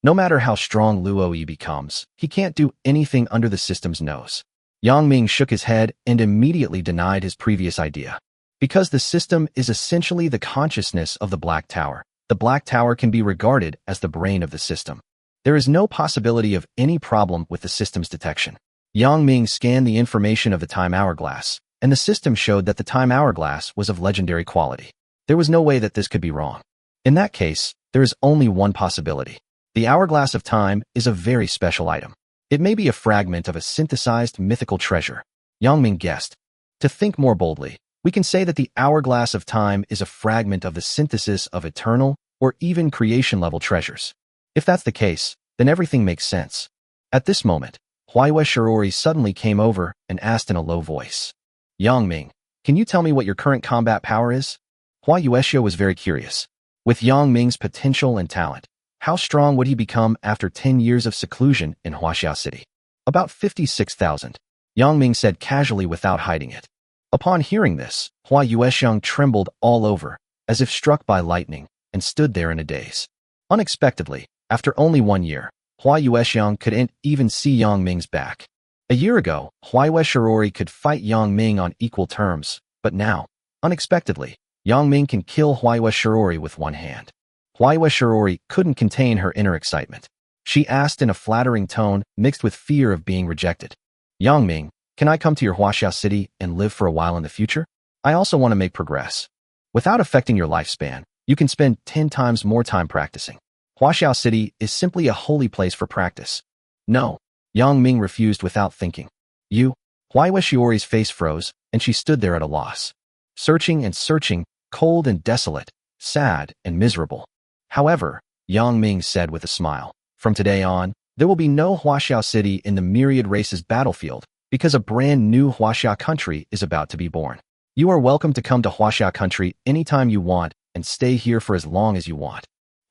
No matter how strong Luo Yi becomes, he can't do anything under the system's nose. Yang Ming shook his head and immediately denied his previous idea. Because the system is essentially the consciousness of the Black Tower, the Black Tower can be regarded as the brain of the system. There is no possibility of any problem with the system's detection. Yang Ming scanned the information of the time hourglass, and the system showed that the time hourglass was of legendary quality. There was no way that this could be wrong. In that case, there is only one possibility. The hourglass of time is a very special item. It may be a fragment of a synthesized mythical treasure. Yang Ming guessed. To think more boldly, we can say that the hourglass of time is a fragment of the synthesis of eternal or even creation-level treasures. If that's the case, then everything makes sense. At this moment, Huayue Shirori suddenly came over and asked in a low voice. Yang Ming, can you tell me what your current combat power is? Huayue was very curious. With Yang Ming's potential and talent, how strong would he become after 10 years of seclusion in Huaxiao City? About 56,000. Yang Ming said casually without hiding it. Upon hearing this, Huayue trembled all over, as if struck by lightning, and stood there in a daze. Unexpectedly, after only 1 year, Huayue couldn't even see Yang Ming's back. A year ago, Huayue Shirori could fight Yang Ming on equal terms, but now, unexpectedly, Yang Ming can kill Huayue Shirori with one hand. Huayue Shirori couldn't contain her inner excitement. She asked in a flattering tone mixed with fear of being rejected. Yang Ming, can I come to your Huaxiao City and live for a while in the future? I also want to make progress. Without affecting your lifespan, you can spend 10 times more time practicing. Huaxiao City is simply a holy place for practice. No. Yang Ming refused without thinking. You? Huayue Shiori's face froze, and she stood there at a loss. Searching and searching, cold and desolate, sad and miserable. However, Yang Ming said with a smile, from today on, there will be no Huaxiao City in the myriad races battlefield, because a brand new Huaxiao country is about to be born. You are welcome to come to Huaxiao country anytime you want and stay here for as long as you want.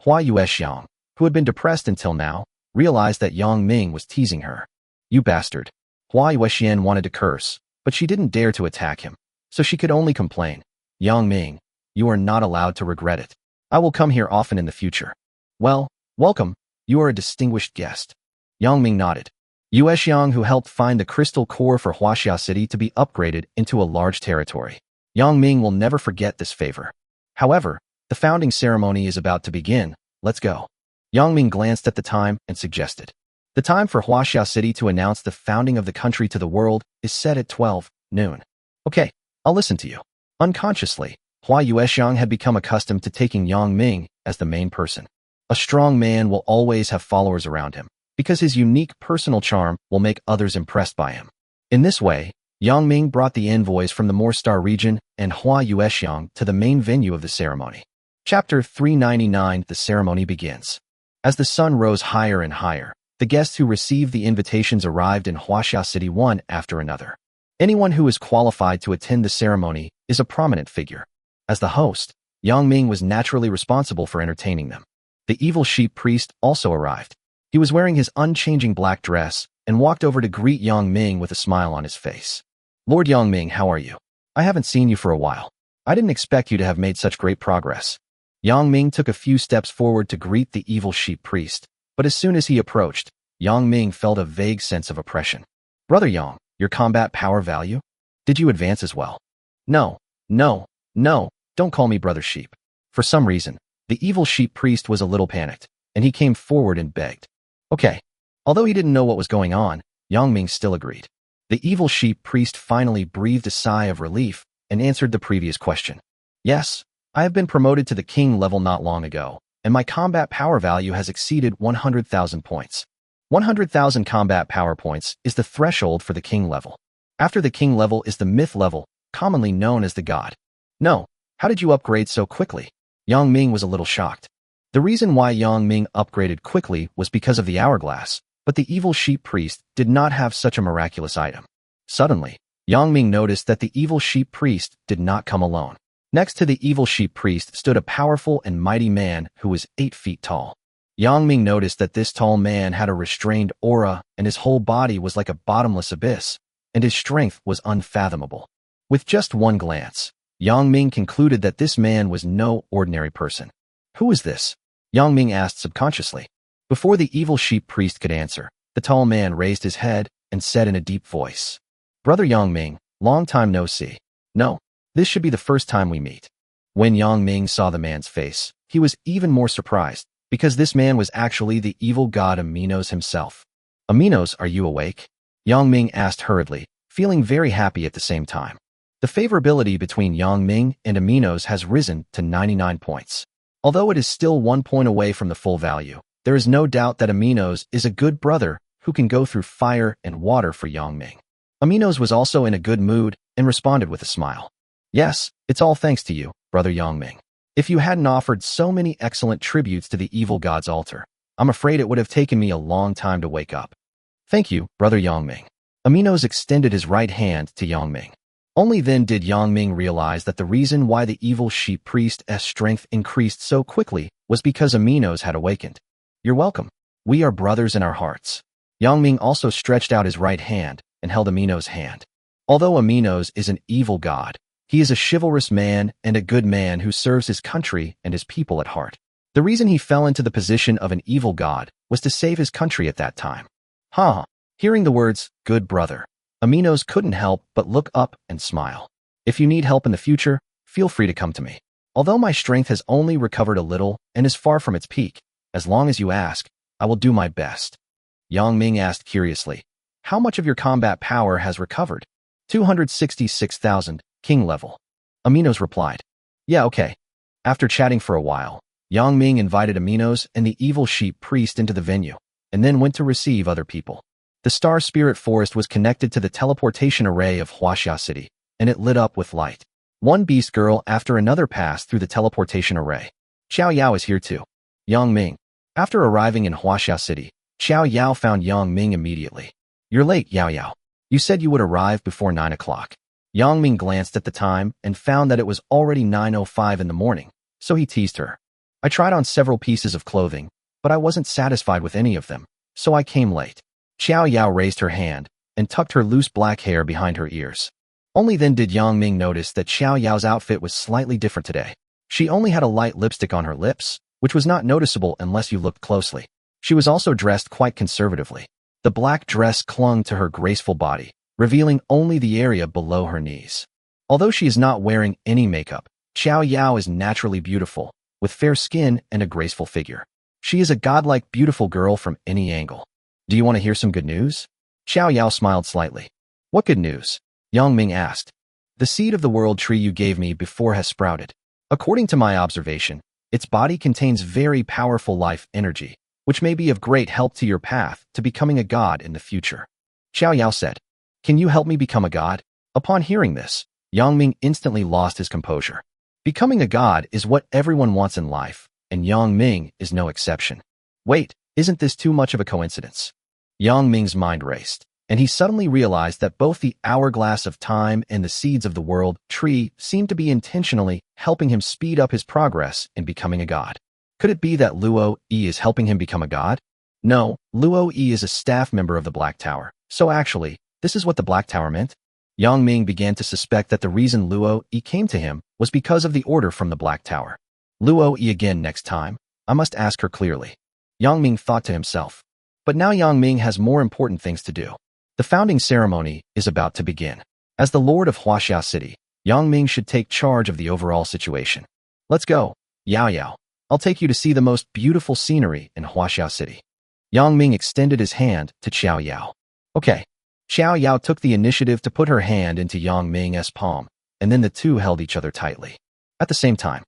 Huayue, who had been depressed until now, realized that Yang Ming was teasing her. You bastard. Huayue wanted to curse, but she didn't dare to attack him, so she could only complain. Yang Ming, you are not allowed to regret it. I will come here often in the future. Well, welcome. You are a distinguished guest. Yang Ming nodded. Yuexiang, who helped find the crystal core for Huaxiao City to be upgraded into a large territory. Yang Ming will never forget this favor. However, the founding ceremony is about to begin. Let's go. Yang Ming glanced at the time and suggested. The time for Huaxiao City to announce the founding of the country to the world is set at 12 noon. Okay, I'll listen to you. Unconsciously, Huayue had become accustomed to taking Yang Ming as the main person. A strong man will always have followers around him, because his unique personal charm will make others impressed by him. In this way, Yang Ming brought the envoys from the Moorstar region and Huayue to the main venue of the ceremony. Chapter 399. The ceremony begins. As the sun rose higher and higher, the guests who received the invitations arrived in Huaxiao City one after another. Anyone who is qualified to attend the ceremony is a prominent figure. As the host, Yang Ming was naturally responsible for entertaining them. The evil sheep priest also arrived. He was wearing his unchanging black dress and walked over to greet Yang Ming with a smile on his face. Lord Yang Ming, how are you? I haven't seen you for a while. I didn't expect you to have made such great progress. Yang Ming took a few steps forward to greet the evil sheep priest, but as soon as he approached, Yang Ming felt a vague sense of oppression. Brother Yang, your combat power value? Did you advance as well? No, don't call me Brother Sheep. For some reason, the evil sheep priest was a little panicked, and he came forward and begged. Okay. Although he didn't know what was going on, Yang Ming still agreed. The evil sheep priest finally breathed a sigh of relief and answered the previous question. Yes, I have been promoted to the king level not long ago, and my combat power value has exceeded 100,000 points. 100,000 combat power points is the threshold for the king level. After the king level is the myth level, commonly known as the god. No, how did you upgrade so quickly? Yang Ming was a little shocked. The reason why Yang Ming upgraded quickly was because of the hourglass, but the evil sheep priest did not have such a miraculous item. Suddenly, Yang Ming noticed that the evil sheep priest did not come alone. Next to the evil sheep priest stood a powerful and mighty man who was 8 feet tall. Yang Ming noticed that this tall man had a restrained aura and his whole body was like a bottomless abyss, and his strength was unfathomable. With just one glance, Yang Ming concluded that this man was no ordinary person. Who is this? Yang Ming asked subconsciously. Before the evil sheep priest could answer, the tall man raised his head and said in a deep voice, Brother Yang Ming, long time no see. No, This should be the first time we meet. When Yang Ming saw the man's face, he was even more surprised, because this man was actually the evil god Aminos himself. Aminos, are you awake? Yang Ming asked hurriedly, feeling very happy at the same time. The favorability between Yang Ming and Aminos has risen to 99 points. Although it is still 1 point away from the full value, there is no doubt that Aminos is a good brother who can go through fire and water for Yang Ming. Aminos was also in a good mood and responded with a smile. Yes, it's all thanks to you, brother Yang Ming. If you hadn't offered so many excellent tributes to the evil god's altar, I'm afraid it would have taken me a long time to wake up. Thank you, brother Yang Ming. Aminos extended his right hand to Yang Ming. Only then did Yang Ming realize that the reason why the evil sheep priest's strength increased so quickly was because Aminos had awakened. You're welcome. We are brothers in our hearts. Yang Ming also stretched out his right hand and held Aminos' hand. Although Aminos is an evil god, he is a chivalrous man and a good man who serves his country and his people at heart. The reason he fell into the position of an evil god was to save his country at that time. Hearing the words, good brother, Aminos couldn't help but look up and smile. If you need help in the future, feel free to come to me. Although my strength has only recovered a little and is far from its peak, as long as you ask, I will do my best. Yang Ming asked curiously, how much of your combat power has recovered? 266,000, king level. Aminos replied, yeah, okay. After chatting for a while, Yang Ming invited Aminos and the evil sheep priest into the venue, and then went to receive other people. The Star Spirit Forest was connected to the teleportation array of Huaxia City, and it lit up with light. One beast girl after another passed through the teleportation array. Xiao Yao is here too. Yang Ming. After arriving in Huaxia City, Xiao Yao found Yang Ming immediately. You're late, Yao Yao. You said you would arrive before 9 o'clock. Yang Ming glanced at the time and found that it was already 9:05 in the morning, so he teased her. I tried on several pieces of clothing, but I wasn't satisfied with any of them, so I came late. Xiao Yao raised her hand and tucked her loose black hair behind her ears. Only then did Yang Ming notice that Xiao Yao's outfit was slightly different today. She only had a light lipstick on her lips, which was not noticeable unless you looked closely. She was also dressed quite conservatively. The black dress clung to her graceful body, revealing only the area below her knees. Although she is not wearing any makeup, Xiao Yao is naturally beautiful, with fair skin and a graceful figure. She is a godlike beautiful girl from any angle. Do you want to hear some good news? Xiao Yao smiled slightly. What good news? Yang Ming asked. The seed of the world tree you gave me before has sprouted. According to my observation, its body contains very powerful life energy, which may be of great help to your path to becoming a god in the future. Xiao Yao said, can you help me become a god? Upon hearing this, Yang Ming instantly lost his composure. Becoming a god is what everyone wants in life, and Yang Ming is no exception. Wait, isn't this too much of a coincidence? Yang Ming's mind raced, and he suddenly realized that both the hourglass of time and the seeds of the world tree seemed to be intentionally helping him speed up his progress in becoming a god. Could it be that Luo Yi is helping him become a god? No, Luo Yi is a staff member of the Black Tower, so actually, this is what the Black Tower meant? Yang Ming began to suspect that the reason Luo Yi came to him was because of the order from the Black Tower. Luo Yi again next time, I must ask her clearly. Yang Ming thought to himself. But now Yang Ming has more important things to do. The founding ceremony is about to begin. As the Lord of Huaxia City, Yang Ming should take charge of the overall situation. Let's go, Yao Yao. I'll take you to see the most beautiful scenery in Huaxia City. Yang Ming extended his hand to Xiao Yao. Okay. Xiao Yao took the initiative to put her hand into Yang Ming's palm, and then the two held each other tightly. At the same time,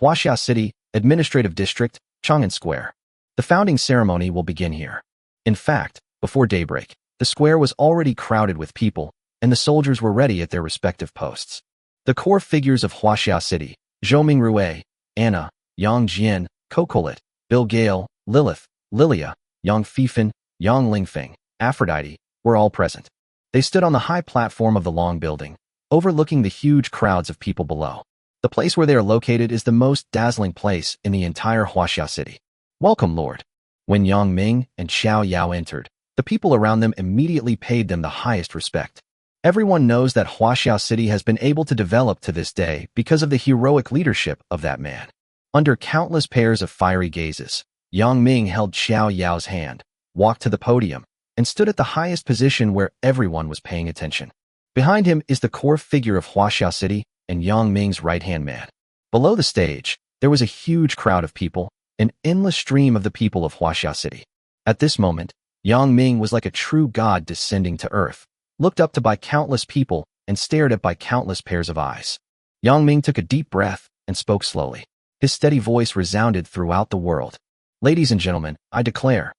Huaxia City, Administrative District, Chang'an Square. The founding ceremony will begin here. In fact, before daybreak, the square was already crowded with people, and the soldiers were ready at their respective posts. The core figures of Huaxia City, Zhou Mingrue, Anna, Yang Jian, Kokolit, Bill Gale, Lilith, Lilia, Yang Fifan, Yang Lingfeng, Aphrodite, were all present. They stood on the high platform of the long building, overlooking the huge crowds of people below. The place where they are located is the most dazzling place in the entire Huaxia City. Welcome, Lord. When Yang Ming and Xiao Yao entered, the people around them immediately paid them the highest respect. Everyone knows that Huaxia City has been able to develop to this day because of the heroic leadership of that man. Under countless pairs of fiery gazes, Yang Ming held Xiao Yao's hand, walked to the podium, and stood at the highest position where everyone was paying attention. Behind him is the core figure of Huaxia City, and Yang Ming's right-hand man. Below the stage, there was a huge crowd of people, an endless stream of the people of Huaxia City. At this moment, Yang Ming was like a true god descending to earth, looked up to by countless people and stared at by countless pairs of eyes. Yang Ming took a deep breath and spoke slowly. His steady voice resounded throughout the world. Ladies and gentlemen, I declare,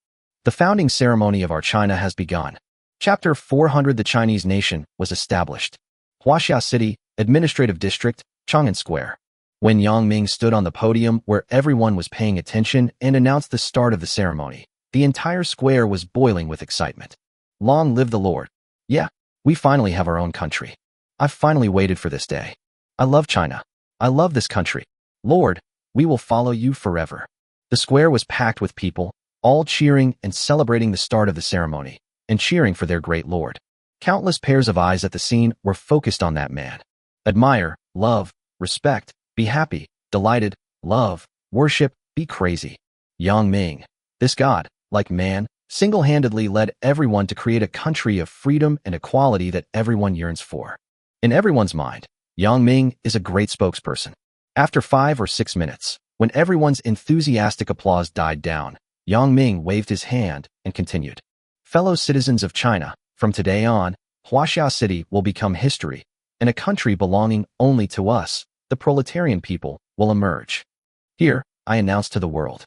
the founding ceremony of our China has begun. Chapter 400 The Chinese nation was established. Huaxia City, Administrative District, Chang'an Square. When Yang Ming stood on the podium where everyone was paying attention and announced the start of the ceremony, the entire square was boiling with excitement. Long live the Lord. Yeah, we finally have our own country. I've finally waited for this day. I love China. I love this country. Lord, we will follow you forever. The square was packed with people, all cheering and celebrating the start of the ceremony, and cheering for their great Lord. Countless pairs of eyes at the scene were focused on that man. Admire, love, respect, be happy, delighted, love, worship, be crazy. Yang Ming, this god, like man, single-handedly led everyone to create a country of freedom and equality that everyone yearns for. In everyone's mind, Yang Ming is a great spokesperson. After 5 or 6 minutes, when everyone's enthusiastic applause died down, Yang Ming waved his hand and continued. Fellow citizens of China, from today on, Huaxia City will become history, and a country belonging only to us, the proletarian people, will emerge. Here, I announce to the world.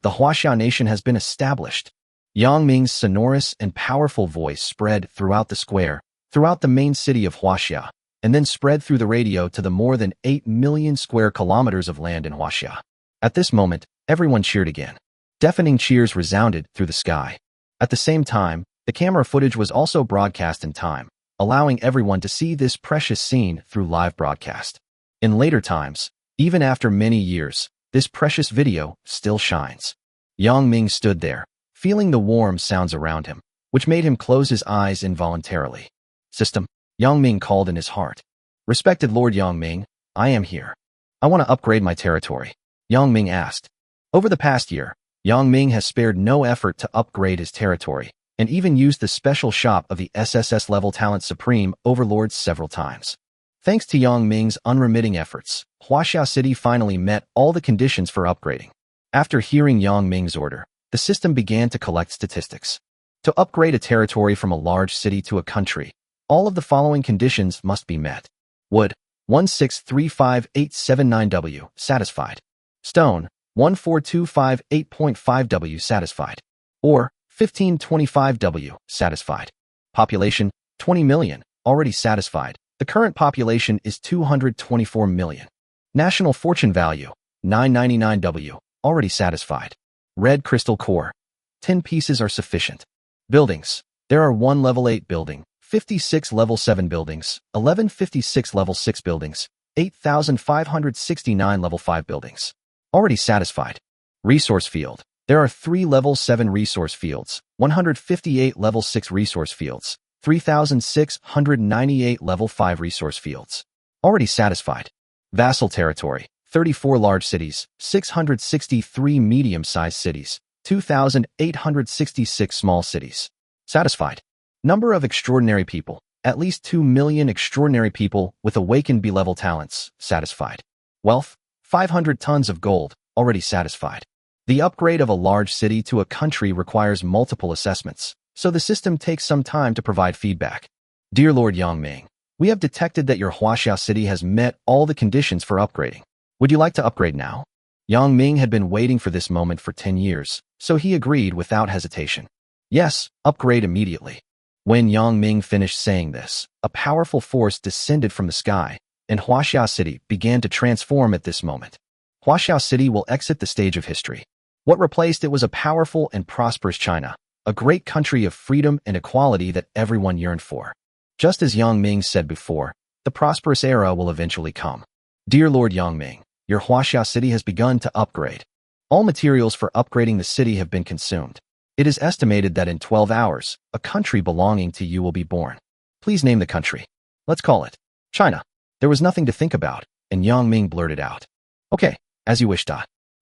The Huaxia nation has been established. Yang Ming's sonorous and powerful voice spread throughout the square, throughout the main city of Huaxia, and then spread through the radio to the more than 8 million square kilometers of land in Huaxia. At this moment, everyone cheered again. Deafening cheers resounded through the sky. At the same time, the camera footage was also broadcast in time, allowing everyone to see this precious scene through live broadcast. In later times, even after many years, this precious video still shines. Yang Ming stood there, feeling the warm sounds around him, which made him close his eyes involuntarily. System, Yang Ming called in his heart. Respected Lord Yang Ming, I am here. I want to upgrade my territory. Yang Ming asked. Over the past year, Yang Ming has spared no effort to upgrade his territory, and even used the special shop of the SSS-level talent supreme Overlord several times. Thanks to Yang Ming's unremitting efforts, Huaxia City finally met all the conditions for upgrading. After hearing Yang Ming's order, the system began to collect statistics. To upgrade a territory from a large city to a country, all of the following conditions must be met. Wood, 1635879W, satisfied. Stone, 14258.5W, satisfied. Ore, 1525W, satisfied. Population, 20 million, already satisfied. The current population is 224 million. National fortune value, 999W, already satisfied. Red crystal core, 10 pieces are sufficient. Buildings, there are 1 level 8 building, 56 level 7 buildings, 1156 level 6 buildings, 8,569 level 5 buildings. Already satisfied. Resource field, there are 3 level 7 resource fields, 158 level 6 resource fields, 3,698 level 5 resource fields. Already satisfied. Vassal territory, 34 large cities, 663 medium-sized cities, 2,866 small cities. Satisfied. Number of extraordinary people, at least 2 million extraordinary people with awakened B-level talents. Satisfied. Wealth, 500 tons of gold. Already satisfied. The upgrade of a large city to a country requires multiple assessments, so the system takes some time to provide feedback. Dear Lord Yang Ming, we have detected that your Huaxia City has met all the conditions for upgrading. Would you like to upgrade now? Yang Ming had been waiting for this moment for 10 years, so he agreed without hesitation. Yes, upgrade immediately. When Yang Ming finished saying this, a powerful force descended from the sky, and Huaxia City began to transform at this moment. Huaxia City will exit the stage of history. What replaced it was a powerful and prosperous China, a great country of freedom and equality that everyone yearned for. Just as Yang Ming said before, the prosperous era will eventually come. Dear Lord Yang Ming, your Huaxia City has begun to upgrade. All materials for upgrading the city have been consumed. It is estimated that in 12 hours, a country belonging to you will be born. Please name the country. Let's call it China. There was nothing to think about, and Yang Ming blurted out. Okay, as you wish.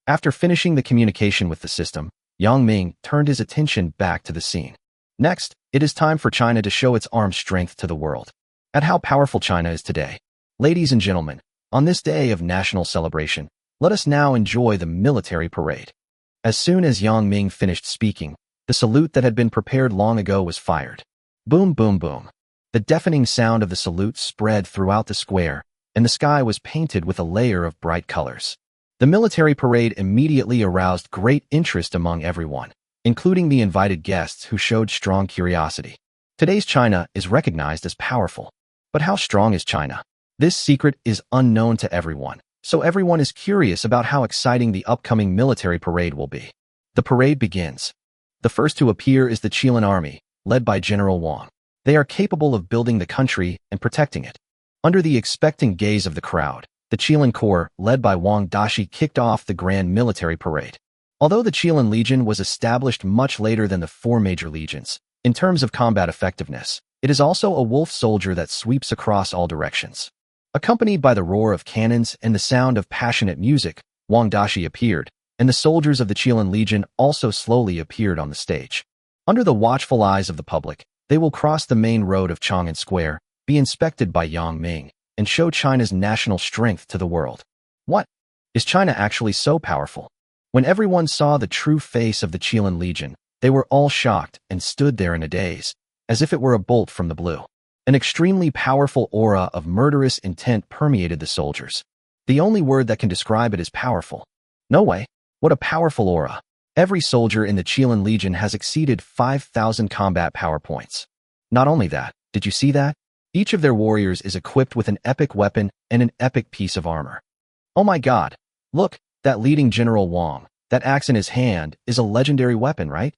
After finishing the communication with the system, Yang Ming turned his attention back to the scene. Next, it is time for China to show its armed strength to the world. At how powerful China is today. Ladies and gentlemen, on this day of national celebration, let us now enjoy the military parade. As soon as Yang Ming finished speaking, the salute that had been prepared long ago was fired. Boom, boom, boom. The deafening sound of the salute spread throughout the square, and the sky was painted with a layer of bright colors. The military parade immediately aroused great interest among everyone, including the invited guests who showed strong curiosity. Today's China is recognized as powerful. But how strong is China? This secret is unknown to everyone, so everyone is curious about how exciting the upcoming military parade will be. The parade begins. The first to appear is the Qilin Army, led by General Wang. They are capable of building the country and protecting it. Under the expectant gaze of the crowd, the Qilin Corps, led by Wang Dashi, kicked off the grand military parade. Although the Qilin Legion was established much later than the four major legions, in terms of combat effectiveness, it is also a wolf soldier that sweeps across all directions. Accompanied by the roar of cannons and the sound of passionate music, Wang Dashi appeared, and the soldiers of the Qilin Legion also slowly appeared on the stage. Under the watchful eyes of the public, they will cross the main road of Chang'an Square, be inspected by Yang Ming, and show China's national strength to the world. What? Is China actually so powerful? When everyone saw the true face of the Qilin Legion, they were all shocked and stood there in a daze, as if it were a bolt from the blue. An extremely powerful aura of murderous intent permeated the soldiers. The only word that can describe it is powerful. No way. What a powerful aura. Every soldier in the Qilin Legion has exceeded 5,000 combat power points. Not only that, did you see that? Each of their warriors is equipped with an epic weapon and an epic piece of armor. Oh my god. Look, that leading General Wang, that axe in his hand, is a legendary weapon, right?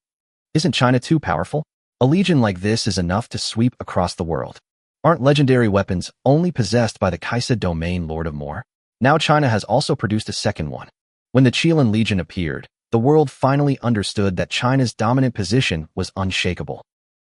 Isn't China too powerful? A legion like this is enough to sweep across the world. Aren't legendary weapons only possessed by the Kaisa domain Lord of More? Now China has also produced a second one. When the Qilin Legion appeared, the world finally understood that China's dominant position was unshakable.